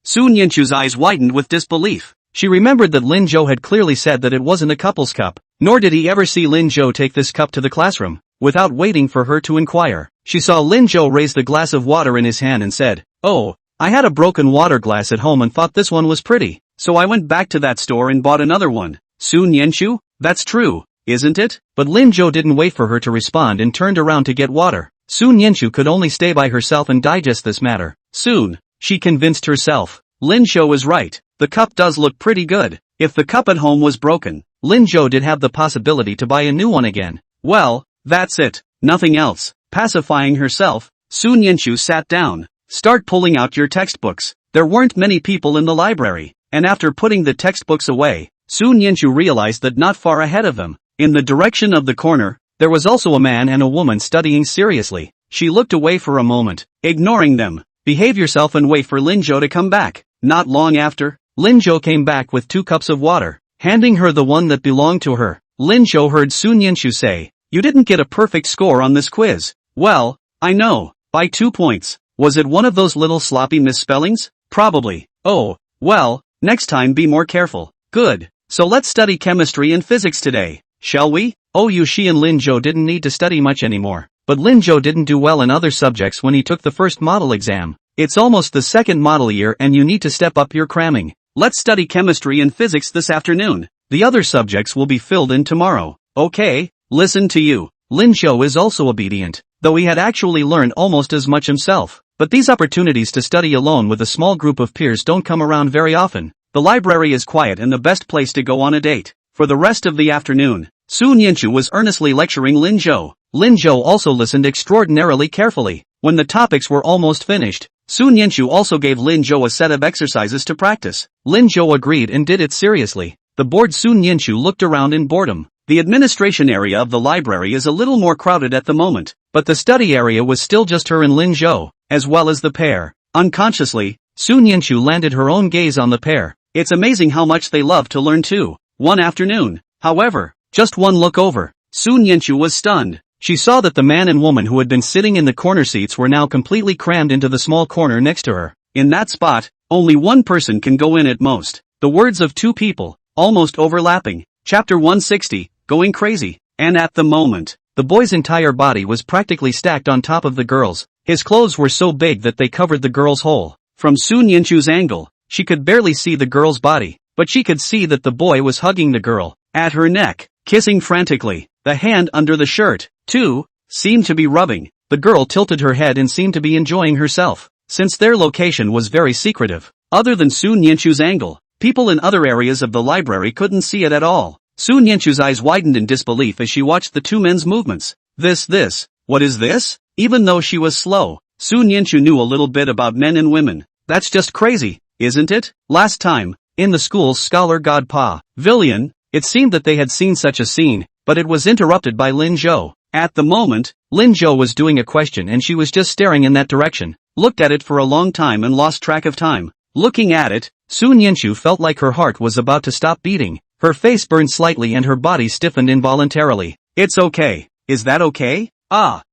Sun Yenshu's eyes widened with disbelief. She remembered that Lin Zhou had clearly said that it wasn't a couple's cup, nor did he ever see Lin Zhou take this cup to the classroom. without waiting for her to inquire. She saw Lin Zhou raise the glass of water in his hand and said, "Oh, I had a broken water glass at home and thought this one was pretty, so I went back to that store and bought another one." Su Nianchu? That's true, isn't it? But Lin Zhou didn't wait for her to respond and turned around to get water. Su Nianchu could only stay by herself and digest this matter. Soon, she convinced herself. Lin Zhou is right. The cup does look pretty good. If the cup at home was broken, Lin Zhou did have the possibility to buy a new one again. Well, that's it. Nothing else. Pacifying herself, Su Nianchu sat down. Start pulling out your textbooks. There weren't many people in the library, and after putting the textbooks away, Su Nianchu realized that not far ahead of them, in the direction of the corner, there was also a man and a woman studying seriously. She looked away for a moment, ignoring them. Behave yourself and wait for Lin Zhou to come back. Not long after, Lin Zhou came back with 2 cups of water, handing her the one that belonged to her. Lin Zhou heard Su Nianchu say, "You didn't get a perfect score on this quiz." "Well, I know, by 2 points. Was it one of those little sloppy misspellings?" "Probably." "Oh, well, next time be more careful." "Good. So let's study chemistry and physics today, shall we?" Yushi and Lin Zhou didn't need to study much anymore, but Lin Zhou didn't do well in other subjects when he took the first model exam. It's almost the second model year and you need to step up your cramming. Let's study chemistry and physics this afternoon. The other subjects will be filled in tomorrow. Okay, listen to you. Lin Zhou is also obedient, though he had actually learned almost as much himself. But these opportunities to study alone with a small group of peers don't come around very often. The library is quiet and the best place to go on a date. For the rest of the afternoon, Su Nianchu was earnestly lecturing Lin Zhou. Lin Zhou also listened extraordinarily carefully. When the topics were almost finished, Su Nianchu also gave Lin Zhou a set of exercises to practice. Lin Zhou agreed and did it seriously. The bored Su Nianchu looked around in boredom. The administration area of the library is a little more crowded at the moment, but the study area was still just her and Lin Zhou, as well as the pair. Unconsciously, Su Nianchu landed her own gaze on the pair. It's amazing how much they love to learn too. One afternoon, however, just one look over, Su Nianchu was stunned. She saw that the man and woman who had been sitting in the corner seats were now completely crammed into the small corner next to her. In that spot, only one person can go in at most. The words of 2 people, almost overlapping. Chapter 160, Going Crazy. And at the moment, the boy's entire body was practically stacked on top of the girl's. His clothes were so big that they covered the girl's whole. From Su Nianchu's angle, she could barely see the girl's body, but she could see that the boy was hugging the girl, at her neck, kissing frantically. The hand under the shirt, too, seemed to be rubbing. The girl tilted her head and seemed to be enjoying herself. Since their location was very secretive, other than Su Nianchu's angle, people in other areas of the library couldn't see it at all. Su Nianchu's eyes widened in disbelief as she watched the 2 men's movements. What is this? Even though she was slow, Su Nianchu knew a little bit about men and women. That's just crazy, isn't it? Last time, in the school's scholar god pavilion, it seemed that they had seen such a scene, but it was interrupted by Lin Zhou. At the moment, Lin Zhou was doing a question and she was just staring in that direction, looked at it for a long time and lost track of time. Looking at it, Su Nianchu felt like her heart was about to stop beating. Her face burned slightly and her body stiffened involuntarily. It's okay. Is that okay?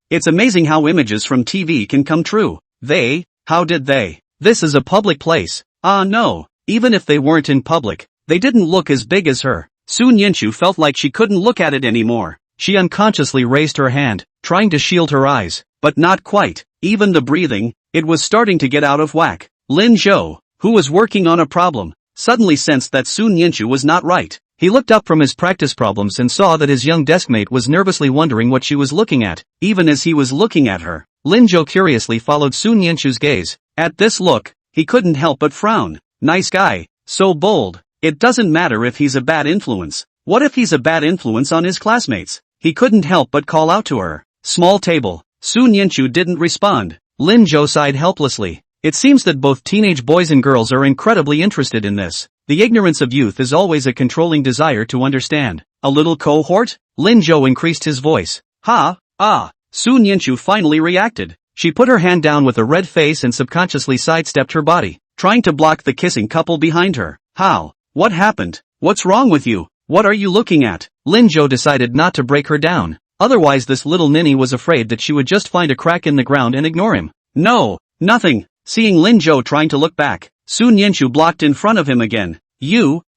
It's amazing how images from TV can come true. How did they? This is a public place. No. Even if they weren't in public, they didn't look as big as her. Su Nianchu felt like she couldn't look at it anymore. She unconsciously raised her hand, trying to shield her eyes, but not quite. Even the breathing, it was starting to get out of whack. Lin Zhou, who was working on a problem, suddenly sensed that Su Nianchu was not right. He looked up from his practice problems and saw that his young deskmate was nervously wondering what she was looking at. Even as he was looking at her, Lin Zhou curiously followed Su Nianchu's gaze. At this look, he couldn't help but frown. Nice guy, so bold. It doesn't matter if he's a bad influence. What if he's a bad influence on his classmates? He couldn't help but call out to her. Small table. Su Nianchu didn't respond. Lin Zhou sighed helplessly. It seems that both teenage boys and girls are incredibly interested in this. The ignorance of youth is always a controlling desire to understand. A little cohort? Lin Zhou increased his voice. Su Nianchu finally reacted. She put her hand down with a red face and subconsciously sidestepped her body, trying to block the kissing couple behind her. How? What happened? What's wrong with you? What are you looking at? Lin Zhou decided not to break her down. Otherwise this little ninny was afraid that she would just find a crack in the ground and ignore him. No, nothing. Seeing Lin Zhou trying to look back, Su Nianchu blocked in front of him again.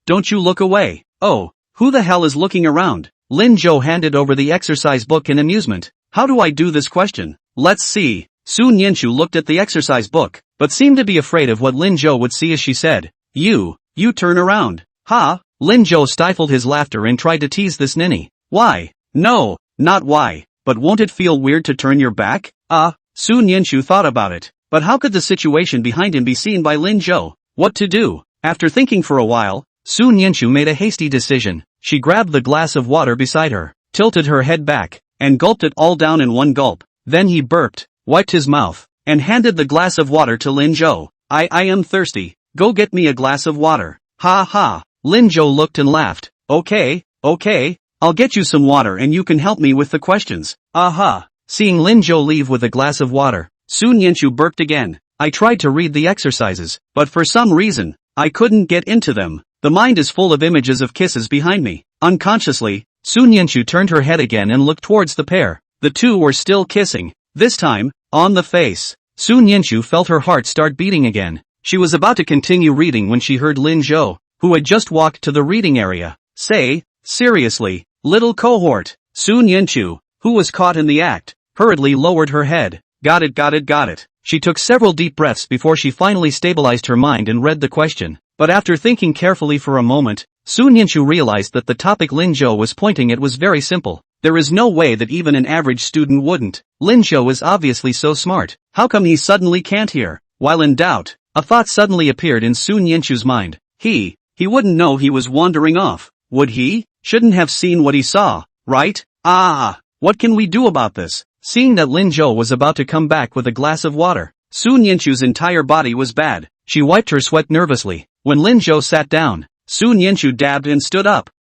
Don't you look away. Oh, who the hell is looking around? Lin Zhou handed over the exercise book in amusement. How do I do this question? Let's see. Sun Yenshu looked at the exercise book, but seemed to be afraid of what Lin Zhou would see as she said, You turn around. Ha? Lin Zhou stifled his laughter and tried to tease this ninny. Why? No, not why, but won't it feel weird to turn your back? Sun Yenshu thought about it, but how could the situation behind him be seen by Lin Zhou? What to do? After thinking for a while, Sun Yenshu made a hasty decision. She grabbed the glass of water beside her, tilted her head back, and gulped it all down in one gulp. Then he burped, wiped his mouth, and handed the glass of water to Lin Zhou. I am thirsty. Go get me a glass of water. Ha ha. Lin Zhou looked and laughed. Okay, I'll get you some water and you can help me with the questions. Aha. Seeing Lin Zhou leave with a glass of water, Sun Yenshu burped again. I tried to read the exercises, but for some reason, I couldn't get into them. The mind is full of images of kisses behind me. Unconsciously, Sun Yenshu turned her head again and looked towards the pair. The two were still kissing, this time, on the face. Sun Yenshu felt her heart start beating again. She was about to continue reading when she heard Lin Zhou, who had just walked to the reading area, say, seriously, little cohort. Sun Yenshu, who was caught in the act, hurriedly lowered her head. Got it. She took several deep breaths before she finally stabilized her mind and read the question. But after thinking carefully for a moment, Sun Yenshu realized that the topic Lin Zhou was pointing at was very simple. There is no way that even an average student wouldn't. Lin Zhou is obviously so smart. How come he suddenly can't hear? While in doubt, a thought suddenly appeared in Sun Yenshu's mind. He wouldn't know he was wandering off, would he? Shouldn't have seen what he saw, right? What can we do about this? Seeing that Lin Zhou was about to come back with a glass of water, Sun Yenshu's entire body was bad. She wiped her sweat nervously. When Lin Zhou sat down, Sun Yenshu dabbed and stood up.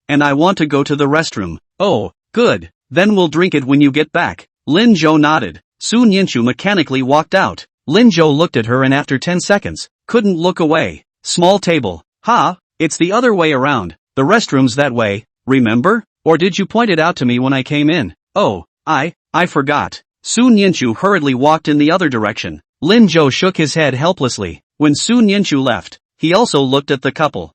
And I want to go to the restroom. Oh, good. Then we'll drink it when you get back. Lin Zhou nodded. Sun Yenshu mechanically walked out. Lin Zhou looked at her and after 10 seconds, couldn't look away. Small table. It's the other way around. The restroom's that way, remember? Or did you point it out to me when I came in? Oh, I forgot. Sun Yenshu hurriedly walked in the other direction. Lin Zhou shook his head helplessly. When Sun Yenshu left, he also looked at the couple.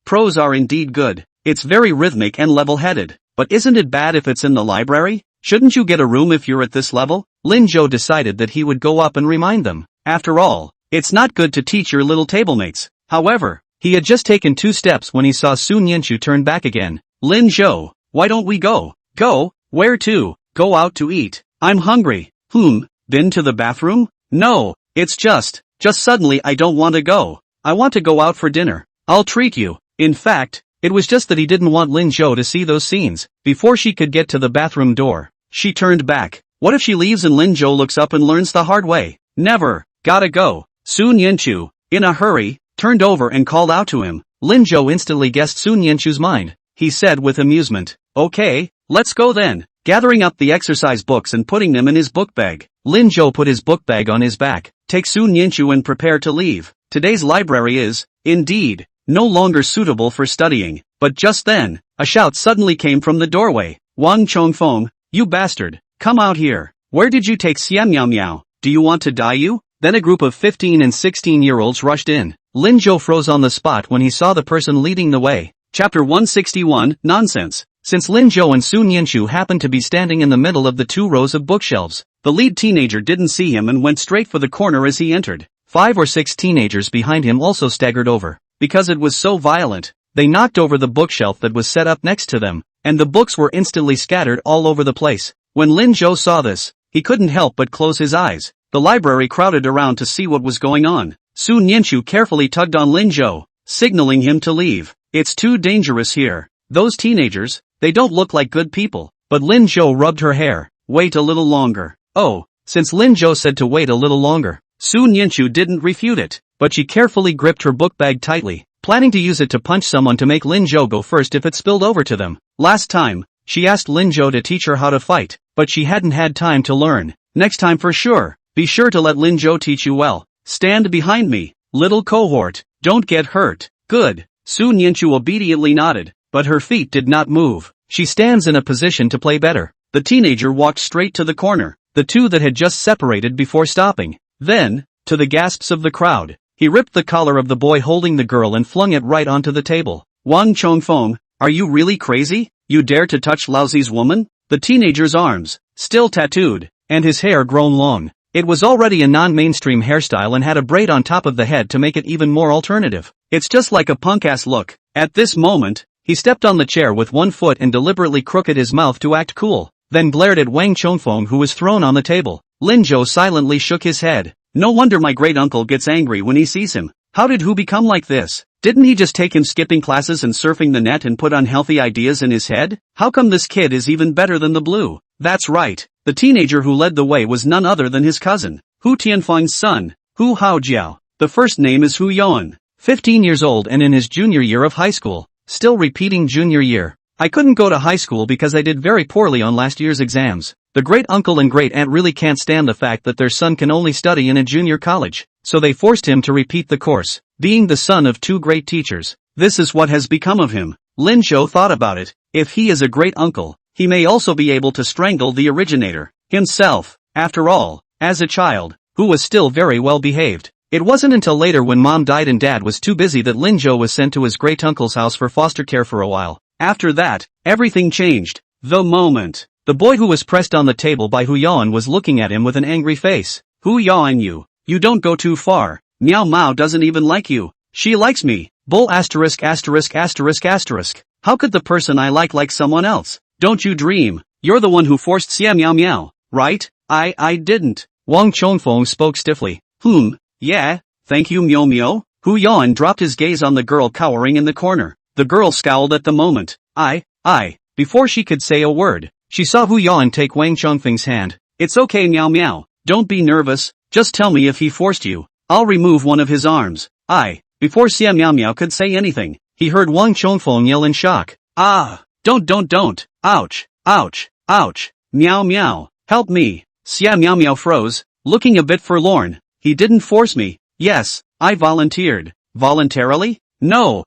Prose are indeed good. It's very rhythmic and level-headed. But isn't it bad if it's in the library? Shouldn't you get a room if you're at this level? Lin Zhou decided that he would go up and remind them. After all, it's not good to teach your little tablemates. However, he had just taken 2 steps when he saw Sun Yenshu turn back again. Lin Zhou, why don't we go? Go? Where to? Go out to eat. I'm hungry. Been to the bathroom? No, it's just suddenly I don't want to go. I want to go out for dinner. I'll treat you. In fact, it was just that he didn't want Lin Zhou to see those scenes. Before she could get to the bathroom door, she turned back. What if she leaves and Lin Zhou looks up and learns the hard way? Never. Gotta go. Sun Yenshu, in a hurry, turned over and called out to him. Lin Zhou instantly guessed Sun Yenshu's mind. He said with amusement, okay, let's go then. Gathering up the exercise books and putting them in his book bag, Lin Zhou put his book bag on his back, take Sun Yenshu and prepare to leave. Today's library is, indeed, no longer suitable for studying. But just then, a shout suddenly came from the doorway. Wang Chongfeng, you bastard, come out here. Where did you take Xian Miao Miao? Do you want to die you? Then a group of 15 and 16-year-olds rushed in. Lin Zhou froze on the spot when he saw the person leading the way. Chapter 161, Nonsense. Since Lin Zhou and Sun Yenshu happened to be standing in the middle of the 2 rows of bookshelves, the lead teenager didn't see him and went straight for the corner as he entered. 5 or 6 teenagers behind him also staggered over. Because it was so violent, they knocked over the bookshelf that was set up next to them, and the books were instantly scattered all over the place. When Lin Zhou saw this, he couldn't help but close his eyes. The library crowded around to see what was going on. Sun Yenshu carefully tugged on Lin Zhou, signaling him to leave. It's too dangerous here. Those teenagers, they don't look like good people. But Lin Zhou rubbed her hair. Wait a little longer. Oh, since Lin Zhou said to wait a little longer, Sun Yenshu didn't refute it, but she carefully gripped her book bag tightly, planning to use it to punch someone to make Lin Zhou go first if it spilled over to them. Last time, she asked Lin Zhou to teach her how to fight, but she hadn't had time to learn. Next time for sure, be sure to let Lin Zhou teach you well. Stand behind me, little cohort, don't get hurt. Good. Sun Yenshu obediently nodded, but her feet did not move. She stands in a position to play better. The teenager walked straight to the corner, the 2 that had just separated before stopping. Then, to the gasps of the crowd, he ripped the collar of the boy holding the girl and flung it right onto the table. Wang Chongfeng, are you really crazy? You dare to touch Laozi's woman? the teenager's arms, still tattooed, and his hair grown long. It was already a non-mainstream hairstyle and had a braid on top of the head to make it even more alternative. It's just like a punk-ass look. At this moment, he stepped on the chair with one foot and deliberately crooked his mouth to act cool, then glared at Wang Chongfeng, who was thrown on the table. Lin Zhou silently shook his head. No wonder my great-uncle gets angry when he sees him. How did Hu become like this? Didn't he just take him skipping classes and surfing the net and put unhealthy ideas in his head? How come this kid is even better than the blue? That's right. The teenager who led the way was none other than his cousin, Hu Tianfeng's son, Hu Haojiao. The first name is Hu Yuan, 15 years old and in his junior year of high school. Still repeating junior year. I couldn't go to high school because I did very poorly on last year's exams. The great-uncle and great-aunt really can't stand the fact that their son can only study in a junior college, so they forced him to repeat the course. Being the son of two great teachers, this is what has become of him. Lin Zhou thought about it. If he is a great-uncle, he may also be able to strangle the originator, himself. After all, as a child, Hu was still very well behaved. It wasn't until later when mom died and dad was too busy that Lin Zhou was sent to his great-uncle's house for foster care for a while. After that, everything changed. The moment the boy who was pressed on the table by Hu Yuan was looking at him with an angry face. Hu Yuan, you don't go too far. Miao Mao doesn't even like you. She likes me. Bull asterisk asterisk asterisk asterisk. How could the person I like someone else? Don't you dream. You're the one who forced Xia Miao Miao, right? I didn't. Wang Chongfeng spoke stiffly. Yeah, thank you Miao Miao. Hu Yuan dropped his gaze on the girl cowering in the corner. The girl scowled at the moment. Before she could say a word, she saw Hu Yuan take Wang Chongfeng's hand. It's okay Miao Miao. Don't be nervous. Just tell me if he forced you. I'll remove one of his arms. Before Xia Miao Miao could say anything, he heard Wang Chongfeng yell in shock. Don't. Ouch. Miao Miao. Help me. Xia Miao Miao froze, looking a bit forlorn. He didn't force me. Yes, I volunteered. Voluntarily? No.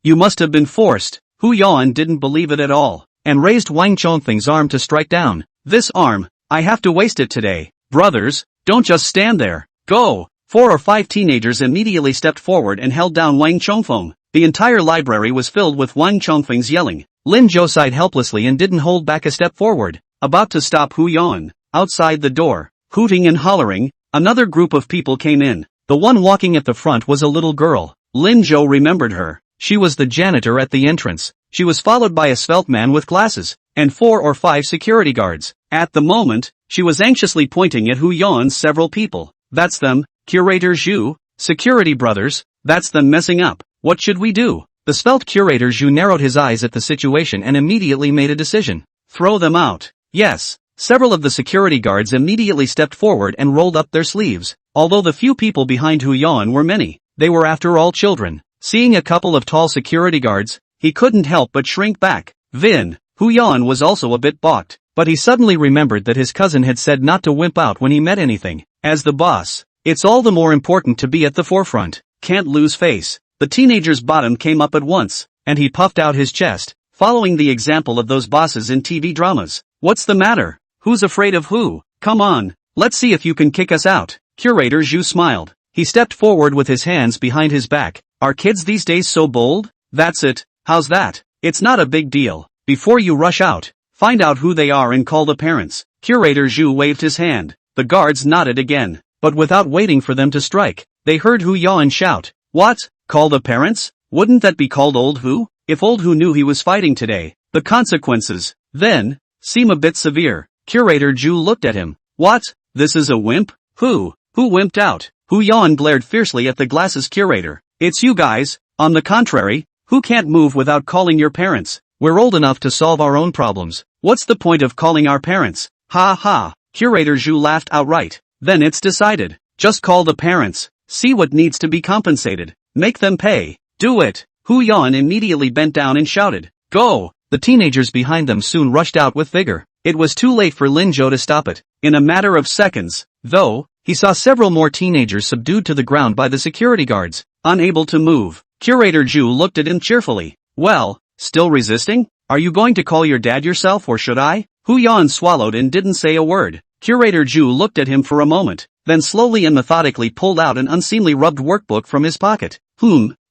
You must have been forced. Hu Yuan didn't believe it at all, and raised Wang Chongfeng's arm to strike down. This arm, I have to waste it today. Brothers, don't just stand there. Go! 4 or 5 teenagers immediately stepped forward and held down Wang Chongfeng. The entire library was filled with Wang Chongfeng's yelling. Lin Zhou sighed helplessly and didn't hold back a step forward, about to stop Hu Yuan. Outside the door, hooting and hollering, another group of people came in. The one walking at the front was a little girl. Lin Zhou remembered her. She was the janitor at the entrance. She was followed by a svelte man with glasses, and 4 or 5 security guards. At the moment, she was anxiously pointing at Hu Yuan's several people. That's them, Curator Zhu, security brothers, that's them messing up. What should we do? The svelte curator Zhu narrowed his eyes at the situation and immediately made a decision. Throw them out. Yes. Several of the security guards immediately stepped forward and rolled up their sleeves. Although the few people behind Hu Yuan were many, they were after all children. Seeing a couple of tall security guards, he couldn't help but shrink back. Hu Yuan was also a bit balked, but he suddenly remembered that his cousin had said not to wimp out when he met anything. As the boss, it's all the more important to be at the forefront. Can't lose face. The teenager's bottom came up at once, and he puffed out his chest, following the example of those bosses in TV dramas. What's the matter? Who's afraid of who? Come on, let's see if you can kick us out. Curator Zhu smiled. He stepped forward with his hands behind his back. Are kids these days so bold? That's it. How's that? It's not a big deal. Before you rush out, find out who they are and call the parents. Curator Zhu waved his hand. The guards nodded again, but without waiting for them to strike, they heard Hu Yuan shout. What? Call the parents? Wouldn't that be called Old Hu? If Old Hu knew he was fighting today, the consequences, then, seem a bit severe. Curator Zhu looked at him. What? This is a wimp? Who wimped out? Hu Yuan glared fiercely at the glasses curator. It's you guys, on the contrary, who can't move without calling your parents. We're old enough to solve our own problems. What's the point of calling our parents? Ha ha. Curator Zhu laughed outright. Then it's decided. Just call the parents. See what needs to be compensated. Make them pay. Do it. Hu Yuan immediately bent down and shouted. Go! The teenagers behind them soon rushed out with vigor. It was too late for Lin Zhou to stop it. In a matter of seconds, though, he saw several more teenagers subdued to the ground by the security guards, unable to move. Curator Zhu looked at him cheerfully. Well, still resisting? Are you going to call your dad yourself or should I? Hu Yuan swallowed and didn't say a word. Curator Zhu looked at him for a moment, then slowly and methodically pulled out an unseemly rubbed workbook from his pocket.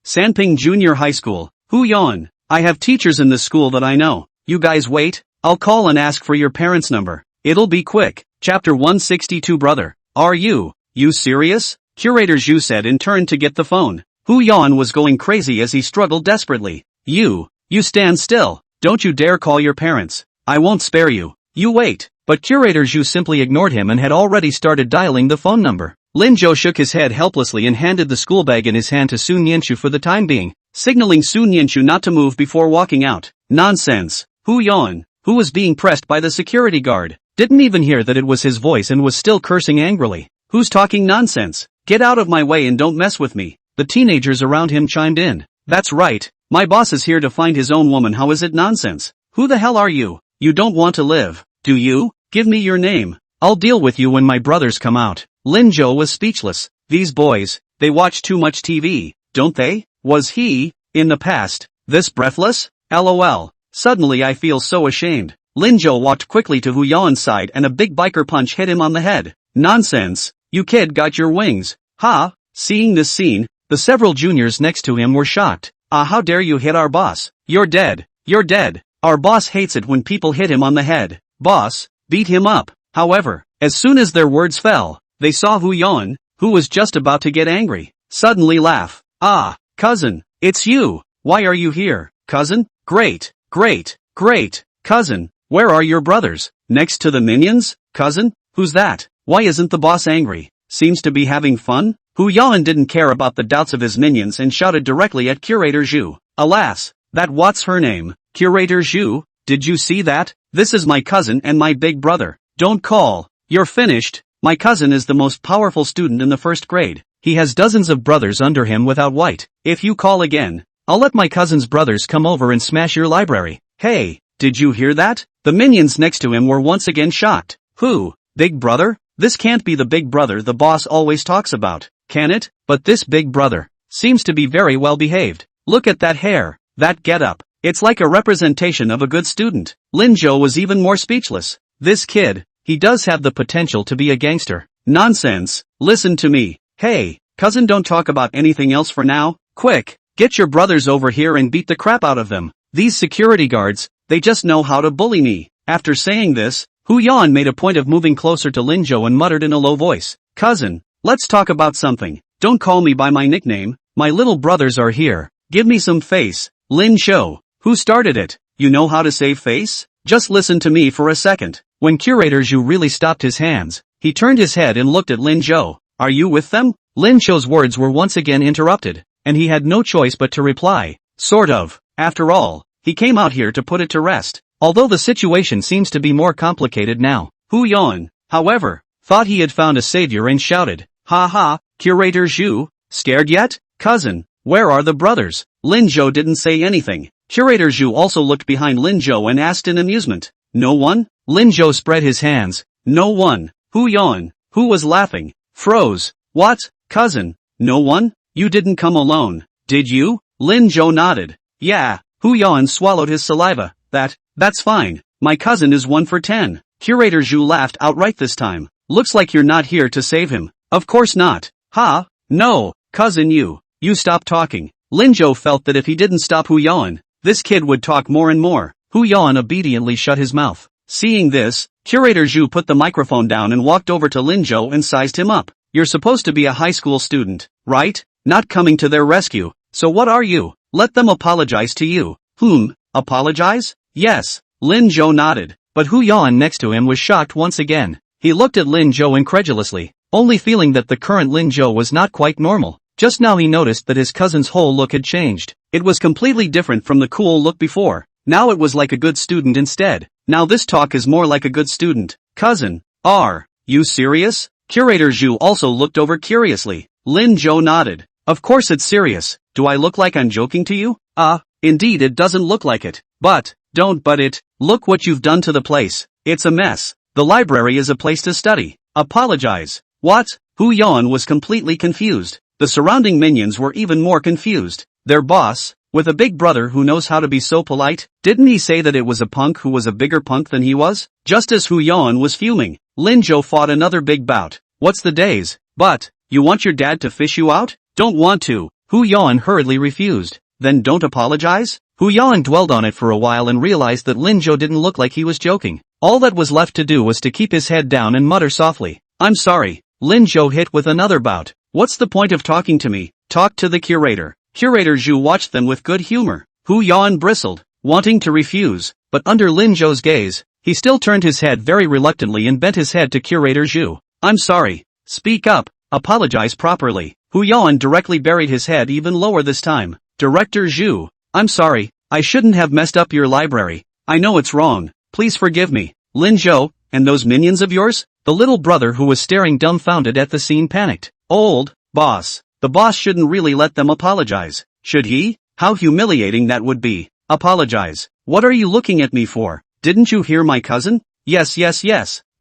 Sanping Junior High School. Hu Yuan, I have teachers in this school that I know. You guys wait, I'll call and ask for your parents' number. It'll be quick. Chapter 162 Brother. Are you serious? Curator Zhu said and turned to get the phone. Hu Yan was going crazy as he struggled desperately. You stand still. Don't you dare call your parents. I won't spare you. You wait. But Curator Zhu simply ignored him and had already started dialing the phone number. Lin Zhou shook his head helplessly and handed the school bag in his hand to Su Nianchu for the time being, signaling Su Nianchu not to move before walking out. Nonsense. Hu Yan, who was being pressed by the security guard, didn't even hear that it was his voice and was still cursing angrily. Who's talking nonsense? Get out of my way and don't mess with me. The teenagers around him chimed in. That's right. My boss is here to find his own woman. How is it nonsense? Who the hell are you? You don't want to live, do you? Give me your name. I'll deal with you when my brothers come out. Lin Zhou was speechless. These boys, they watch too much TV, don't they? Was he, in the past, this breathless? LOL. Suddenly I feel so ashamed. Lin Zhou walked quickly to Hu Yan's side and a big biker punch hit him on the head. Nonsense. You kid got your wings. Ha! Seeing this scene, the several juniors next to him were shocked. How dare you hit our boss? You're dead. You're dead. Our boss hates it when people hit him on the head. Boss, beat him up. However, as soon as their words fell, they saw Hu Yan, who was just about to get angry, suddenly laugh. Cousin, it's you. Why are you here, cousin? Great, cousin. Where are your brothers? Next to the minions? Cousin? Who's that? Why isn't the boss angry? Seems to be having fun? Hu Yan didn't care about the doubts of his minions and shouted directly at Curator Zhu. Alas, that what's her name? Curator Zhu, did you see that? This is my cousin and my big brother. Don't call. You're finished. My cousin is the most powerful student in the first grade. He has dozens of brothers under him without white. If you call again, I'll let my cousin's brothers come over and smash your library. Hey, did you hear that? The minions next to him were once again shocked. Who? Big brother? This can't be the big brother the boss always talks about, can it? But this big brother seems to be very well behaved. Look at that hair, that getup. It's like a representation of a good student. Lin Zhou was even more speechless. This kid, he does have the potential to be a gangster. Nonsense. Listen to me. Hey, cousin, don't talk about anything else for now. Quick, get your brothers over here and beat the crap out of them. These security guards, they just know how to bully me. After saying this, Hu Yan made a point of moving closer to Lin Zhou and muttered in a low voice. Cousin, let's talk about something. Don't call me by my nickname. My little brothers are here. Give me some face. Lin Zhou, who started it? You know how to save face? Just listen to me for a second. When Curator Zhu really stopped his hands, he turned his head and looked at Lin Zhou. Are you with them? Lin Zhou's words were once again interrupted, and he had no choice but to reply. Sort of. After all, he came out here to put it to rest. Although the situation seems to be more complicated now. Hu Yan, however, thought he had found a savior and shouted. Ha ha, Curator Zhu, scared yet? Cousin, where are the brothers? Lin Zhou didn't say anything. Curator Zhu also looked behind Lin Zhou and asked in amusement. No one? Lin Zhou spread his hands. No one. Hu Yan, who was laughing, froze. What? Cousin, no one? You didn't come alone, did you? Lin Zhou nodded. Yeah. Hu Yan swallowed his saliva. That's fine. My cousin is 1 for 10. Curator Zhu laughed outright this time. Looks like you're not here to save him. Of course not. Ha? No, cousin, you stop talking. Lin Zhou felt that if he didn't stop Hu Yan, this kid would talk more and more. Hu Yan obediently shut his mouth. Seeing this, Curator Zhu put the microphone down and walked over to Lin Zhou and sized him up. You're supposed to be a high school student, right? Not coming to their rescue. So what are you? Let them apologize to you. Apologize? Yes. Lin Zhou nodded. But Hu Yan next to him was shocked once again. He looked at Lin Zhou incredulously, only feeling that the current Lin Zhou was not quite normal. Just now he noticed that his cousin's whole look had changed. It was completely different from the cool look before. Now it was like a good student instead. Now this talk is more like a good student. Cousin, are you serious? Curator Zhu also looked over curiously. Lin Zhou nodded. Of course it's serious. Do I look like I'm joking to you? Indeed it doesn't look like it. But look what you've done to the place. It's a mess. The library is a place to study. Apologize. What? Hu Yan was completely confused. The surrounding minions were even more confused. Their boss, with a big brother who knows how to be so polite, didn't he say that it was a punk who was a bigger punk than he was? Just as Hu Yan was fuming, Lin Zhou fought another big bout. What's the days? But, you want your dad to fish you out? Don't want to. Hu Yan hurriedly refused. Then don't apologize? Hu Yan dwelled on it for a while and realized that Lin Zhou didn't look like he was joking. All that was left to do was to keep his head down and mutter softly, "I'm sorry." Lin Zhou hit with another bout. "What's the point of talking to me? Talk to the curator." Curator Zhu watched them with good humor. Hu Yan bristled, wanting to refuse, but under Lin Zhou's gaze, he still turned his head very reluctantly and bent his head to Curator Zhu. "I'm sorry. Speak up. Apologize properly." Hu Yan directly buried his head even lower this time. "Director Zhu, I'm sorry, I shouldn't have messed up your library. I know it's wrong. Please forgive me." Lin Zhou, and those minions of yours? The little brother who was staring dumbfounded at the scene panicked. "Old boss. The boss shouldn't really let them apologize, should he? How humiliating that would be. Apologize. What are you looking at me for? Didn't you hear my cousin?" Yes.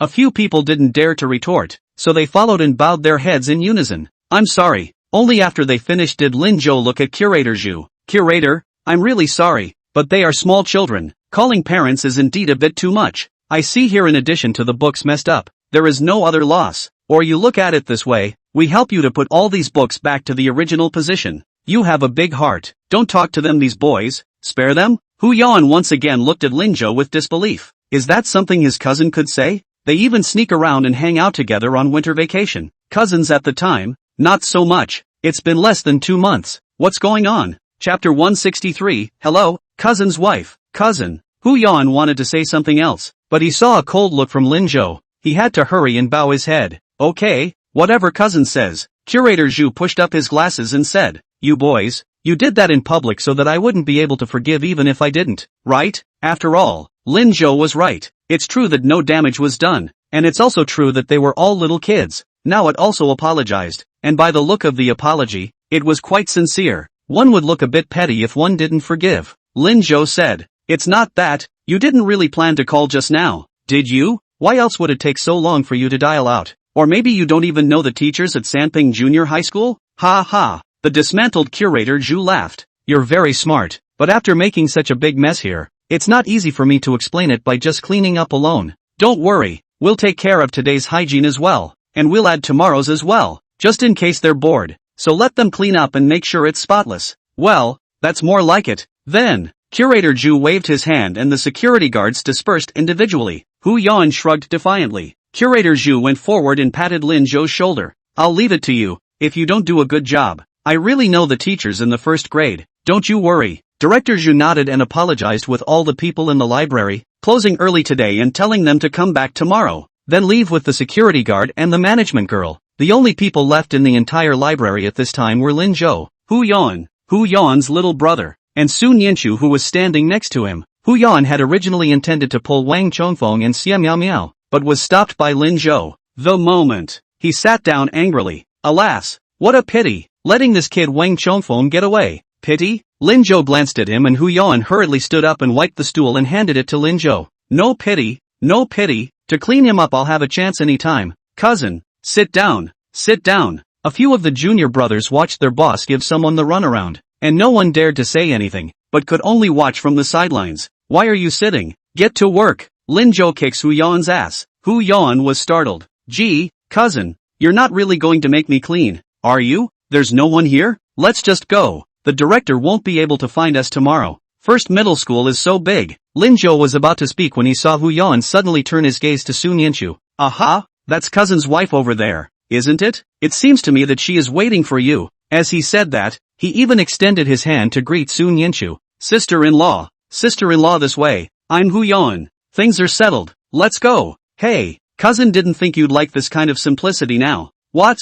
A few people didn't dare to retort, so they followed and bowed their heads in unison. "I'm sorry." Only after they finished did Lin Zhou look at Curator Zhu. "Curator, I'm really sorry, but they are small children. Calling parents is indeed a bit too much. I see here in addition to the books messed up, there is no other loss. Or you look at it this way, we help you to put all these books back to the original position. You have a big heart. Don't talk to them, these boys. Spare them?" Hu Yan once again looked at Lin Zhou with disbelief. Is that something his cousin could say? They even sneak around and hang out together on winter vacation. Cousins at the time? Not so much. It's been less than 2 months. What's going on? Chapter 163, Hello, cousin's wife. Cousin. Hu Yan wanted to say something else, but he saw a cold look from Lin Zhou. He had to hurry and bow his head. Okay, whatever cousin says. Curator Zhu pushed up his glasses and said, "You boys, you did that in public so that I wouldn't be able to forgive even if I didn't, right? After all, Lin Zhou was right. It's true that no damage was done, and it's also true that they were all little kids." Now it also apologized, and by the look of the apology, it was quite sincere. One would look a bit petty if one didn't forgive. Lin Zhou said, "It's not that. You didn't really plan to call just now, did you? Why else would it take so long for you to dial out? Or maybe you don't even know the teachers at Sanping Junior High School?" Ha ha. The dismantled Curator Zhu laughed. "You're very smart, but after making such a big mess here, it's not easy for me to explain it by just cleaning up alone. Don't worry, we'll take care of today's hygiene as well, and we'll add tomorrow's as well, just in case they're bored. So let them clean up and make sure it's spotless." "Well, that's more like it, then." Curator Zhu waved his hand and the security guards dispersed individually. Hu Yan shrugged defiantly. Curator Zhu went forward and patted Lin Zhou's shoulder. "I'll leave it to you, if you don't do a good job. I really know the teachers in the first grade, don't you worry." Director Zhu nodded and apologized with all the people in the library, closing early today and telling them to come back tomorrow, then leave with the security guard and the management girl. The only people left in the entire library at this time were Lin Zhou, Hu Yan's little brother, and Sun Yinshu, who was standing next to him. Hu Yan had originally intended to pull Wang Chongfeng and Xia Miao Miao, but was stopped by Lin Zhou. The moment he sat down angrily. Alas, what a pity, letting this kid Wang Chongfeng get away. Pity? Lin Zhou glanced at him and Hu Yan hurriedly stood up and wiped the stool and handed it to Lin Zhou. No pity, no pity. To clean him up I'll have a chance any time. Cousin, sit down, sit down. A few of the junior brothers watched their boss give someone the runaround, and no one dared to say anything, but could only watch from the sidelines. Why are you sitting? Get to work. Lin Zhou kicks Hu Yan's ass. Hu Yan was startled. Gee, cousin, you're not really going to make me clean, are you? There's no one here? Let's just go. The director won't be able to find us tomorrow. First middle school is so big. Lin Zhou was about to speak when he saw Hu Yan suddenly turn his gaze to Sun Yinshu. Aha, that's cousin's wife over there, isn't it? It seems to me that she is waiting for you. As he said that, he even extended his hand to greet Sun Yinshu. Sister-in-law, this way. I'm Hu Yan. Things are settled. Let's go. Hey, cousin didn't think you'd like this kind of simplicity now. What?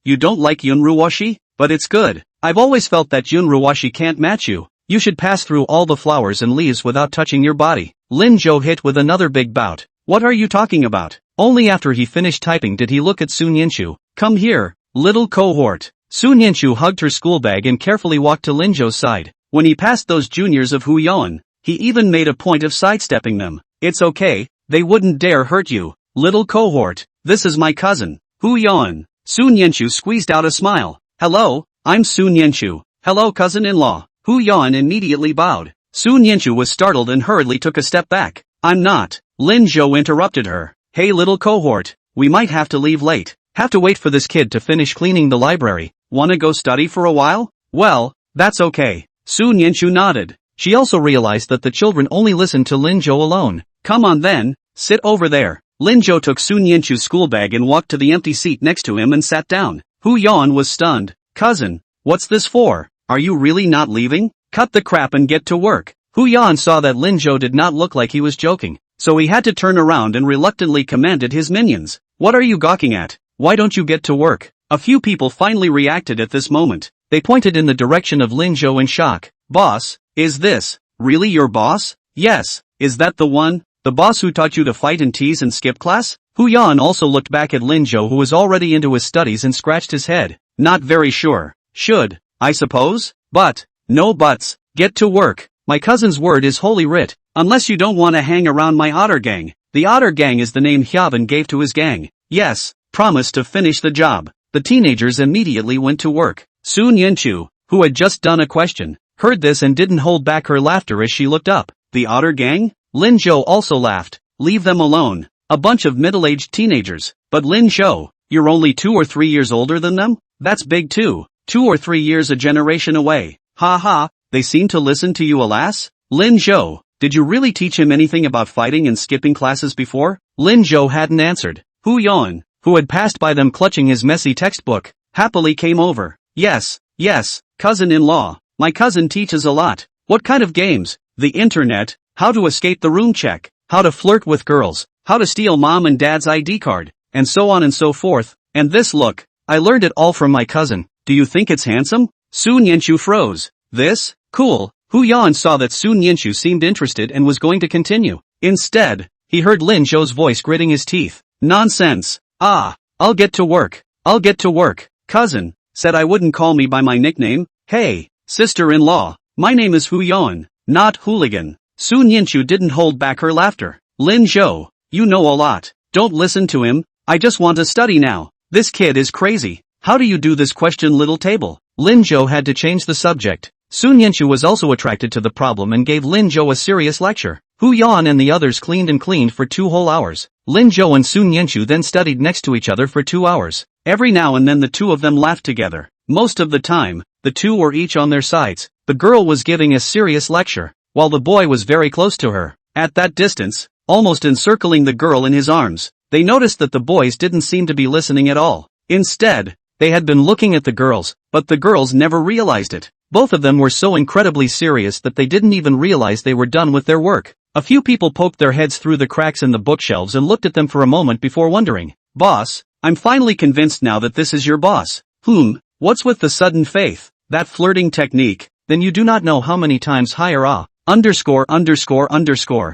You don't like Yunruwashi? But it's good. I've always felt that Yunruwashi can't match you. You should pass through all the flowers and leaves without touching your body. Lin Zhou hit with another big bout. What are you talking about? Only after he finished typing did he look at Sun Yinshu. Come here, little cohort. Sun Yinshu hugged her school bag and carefully walked to Lin Zhou's side. When he passed those juniors of Hu Yan, he even made a point of sidestepping them. It's okay, they wouldn't dare hurt you. Little cohort, this is my cousin, Hu Yan. Sun Yinshu squeezed out a smile. Hello, I'm Sun Yinshu. Hello cousin-in-law. Hu Yan immediately bowed. Sun Yinshu was startled and hurriedly took a step back. I'm not. Lin Zhou interrupted her. Hey little cohort, we might have to leave late. Have to wait for this kid to finish cleaning the library. Wanna go study for a while? Well, that's okay. Sun Yinshu nodded. She also realized that the children only listened to Lin Zhou alone. Come on then, sit over there. Lin Zhou took Sun Yanchu's school bag and walked to the empty seat next to him and sat down. Hu Yan was stunned. Cousin, what's this for? Are you really not leaving? Cut the crap and get to work. Hu Yan saw that Lin Zhou did not look like he was joking, so he had to turn around and reluctantly commanded his minions. What are you gawking at? Why don't you get to work? A few people finally reacted at this moment. They pointed in the direction of Lin Zhou in shock. Boss, is this really your boss? Yes, is that the one? The boss who taught you to fight and tease and skip class? Hu Yan also looked back at Lin Zhou, who was already into his studies, and scratched his head. Not very sure. Should, I suppose? But, no buts. Get to work. My cousin's word is holy writ. Unless you don't want to hang around my otter gang. The otter gang is the name Hyavan gave to his gang. Yes, promise to finish the job. The teenagers immediately went to work. Sun Yanchu, who had just done a question, heard this and didn't hold back her laughter as she looked up. The otter gang? Lin Zhou also laughed. Leave them alone. A bunch of middle-aged teenagers. But Lin Zhou, you're only 2 or 3 years older than them? That's big too. 2 or 3 years a generation away. Ha ha, they seem to listen to you, alas? Lin Zhou, did you really teach him anything about fighting and skipping classes before? Lin Zhou hadn't answered. Hu Yan, who had passed by them clutching his messy textbook, happily came over. Yes, cousin-in-law. My cousin teaches a lot. What kind of games? The internet, how to escape the room check, how to flirt with girls, how to steal mom and dad's ID card, and so on and so forth. And this, look, I learned it all from my cousin. Do you think it's handsome? Sun Yanchu froze. This? Cool. Hu Yan saw that Sun Yanchu seemed interested and was going to continue. Instead, he heard Lin Zhou's voice gritting his teeth. Nonsense. I'll get to work. Cousin, said I wouldn't call me by my nickname. Hey, sister-in-law, my name is Hu Yan, not Hooligan. Sun Yanchu didn't hold back her laughter. Lin Zhou, you know a lot. Don't listen to him. I just want to study now. This kid is crazy. How do you do this question, little table? Lin Zhou had to change the subject. Sun Yanchu was also attracted to the problem and gave Lin Zhou a serious lecture. Hu Yan and the others cleaned and cleaned for 2 whole hours. Lin Zhou and Sun Yanchu then studied next to each other for 2 hours. Every now and then the two of them laughed together. Most of the time, the two were each on their sides. The girl was giving a serious lecture, while the boy was very close to her. At that distance, almost encircling the girl in his arms, they noticed that the boys didn't seem to be listening at all. Instead, they had been looking at the girls, but the girls never realized it. Both of them were so incredibly serious that they didn't even realize they were done with their work. A few people poked their heads through the cracks in the bookshelves and looked at them for a moment before wondering. Boss, I'm finally convinced now that this is your boss. What's with the sudden faith? That flirting technique? Then you do not know how many times higher underscore.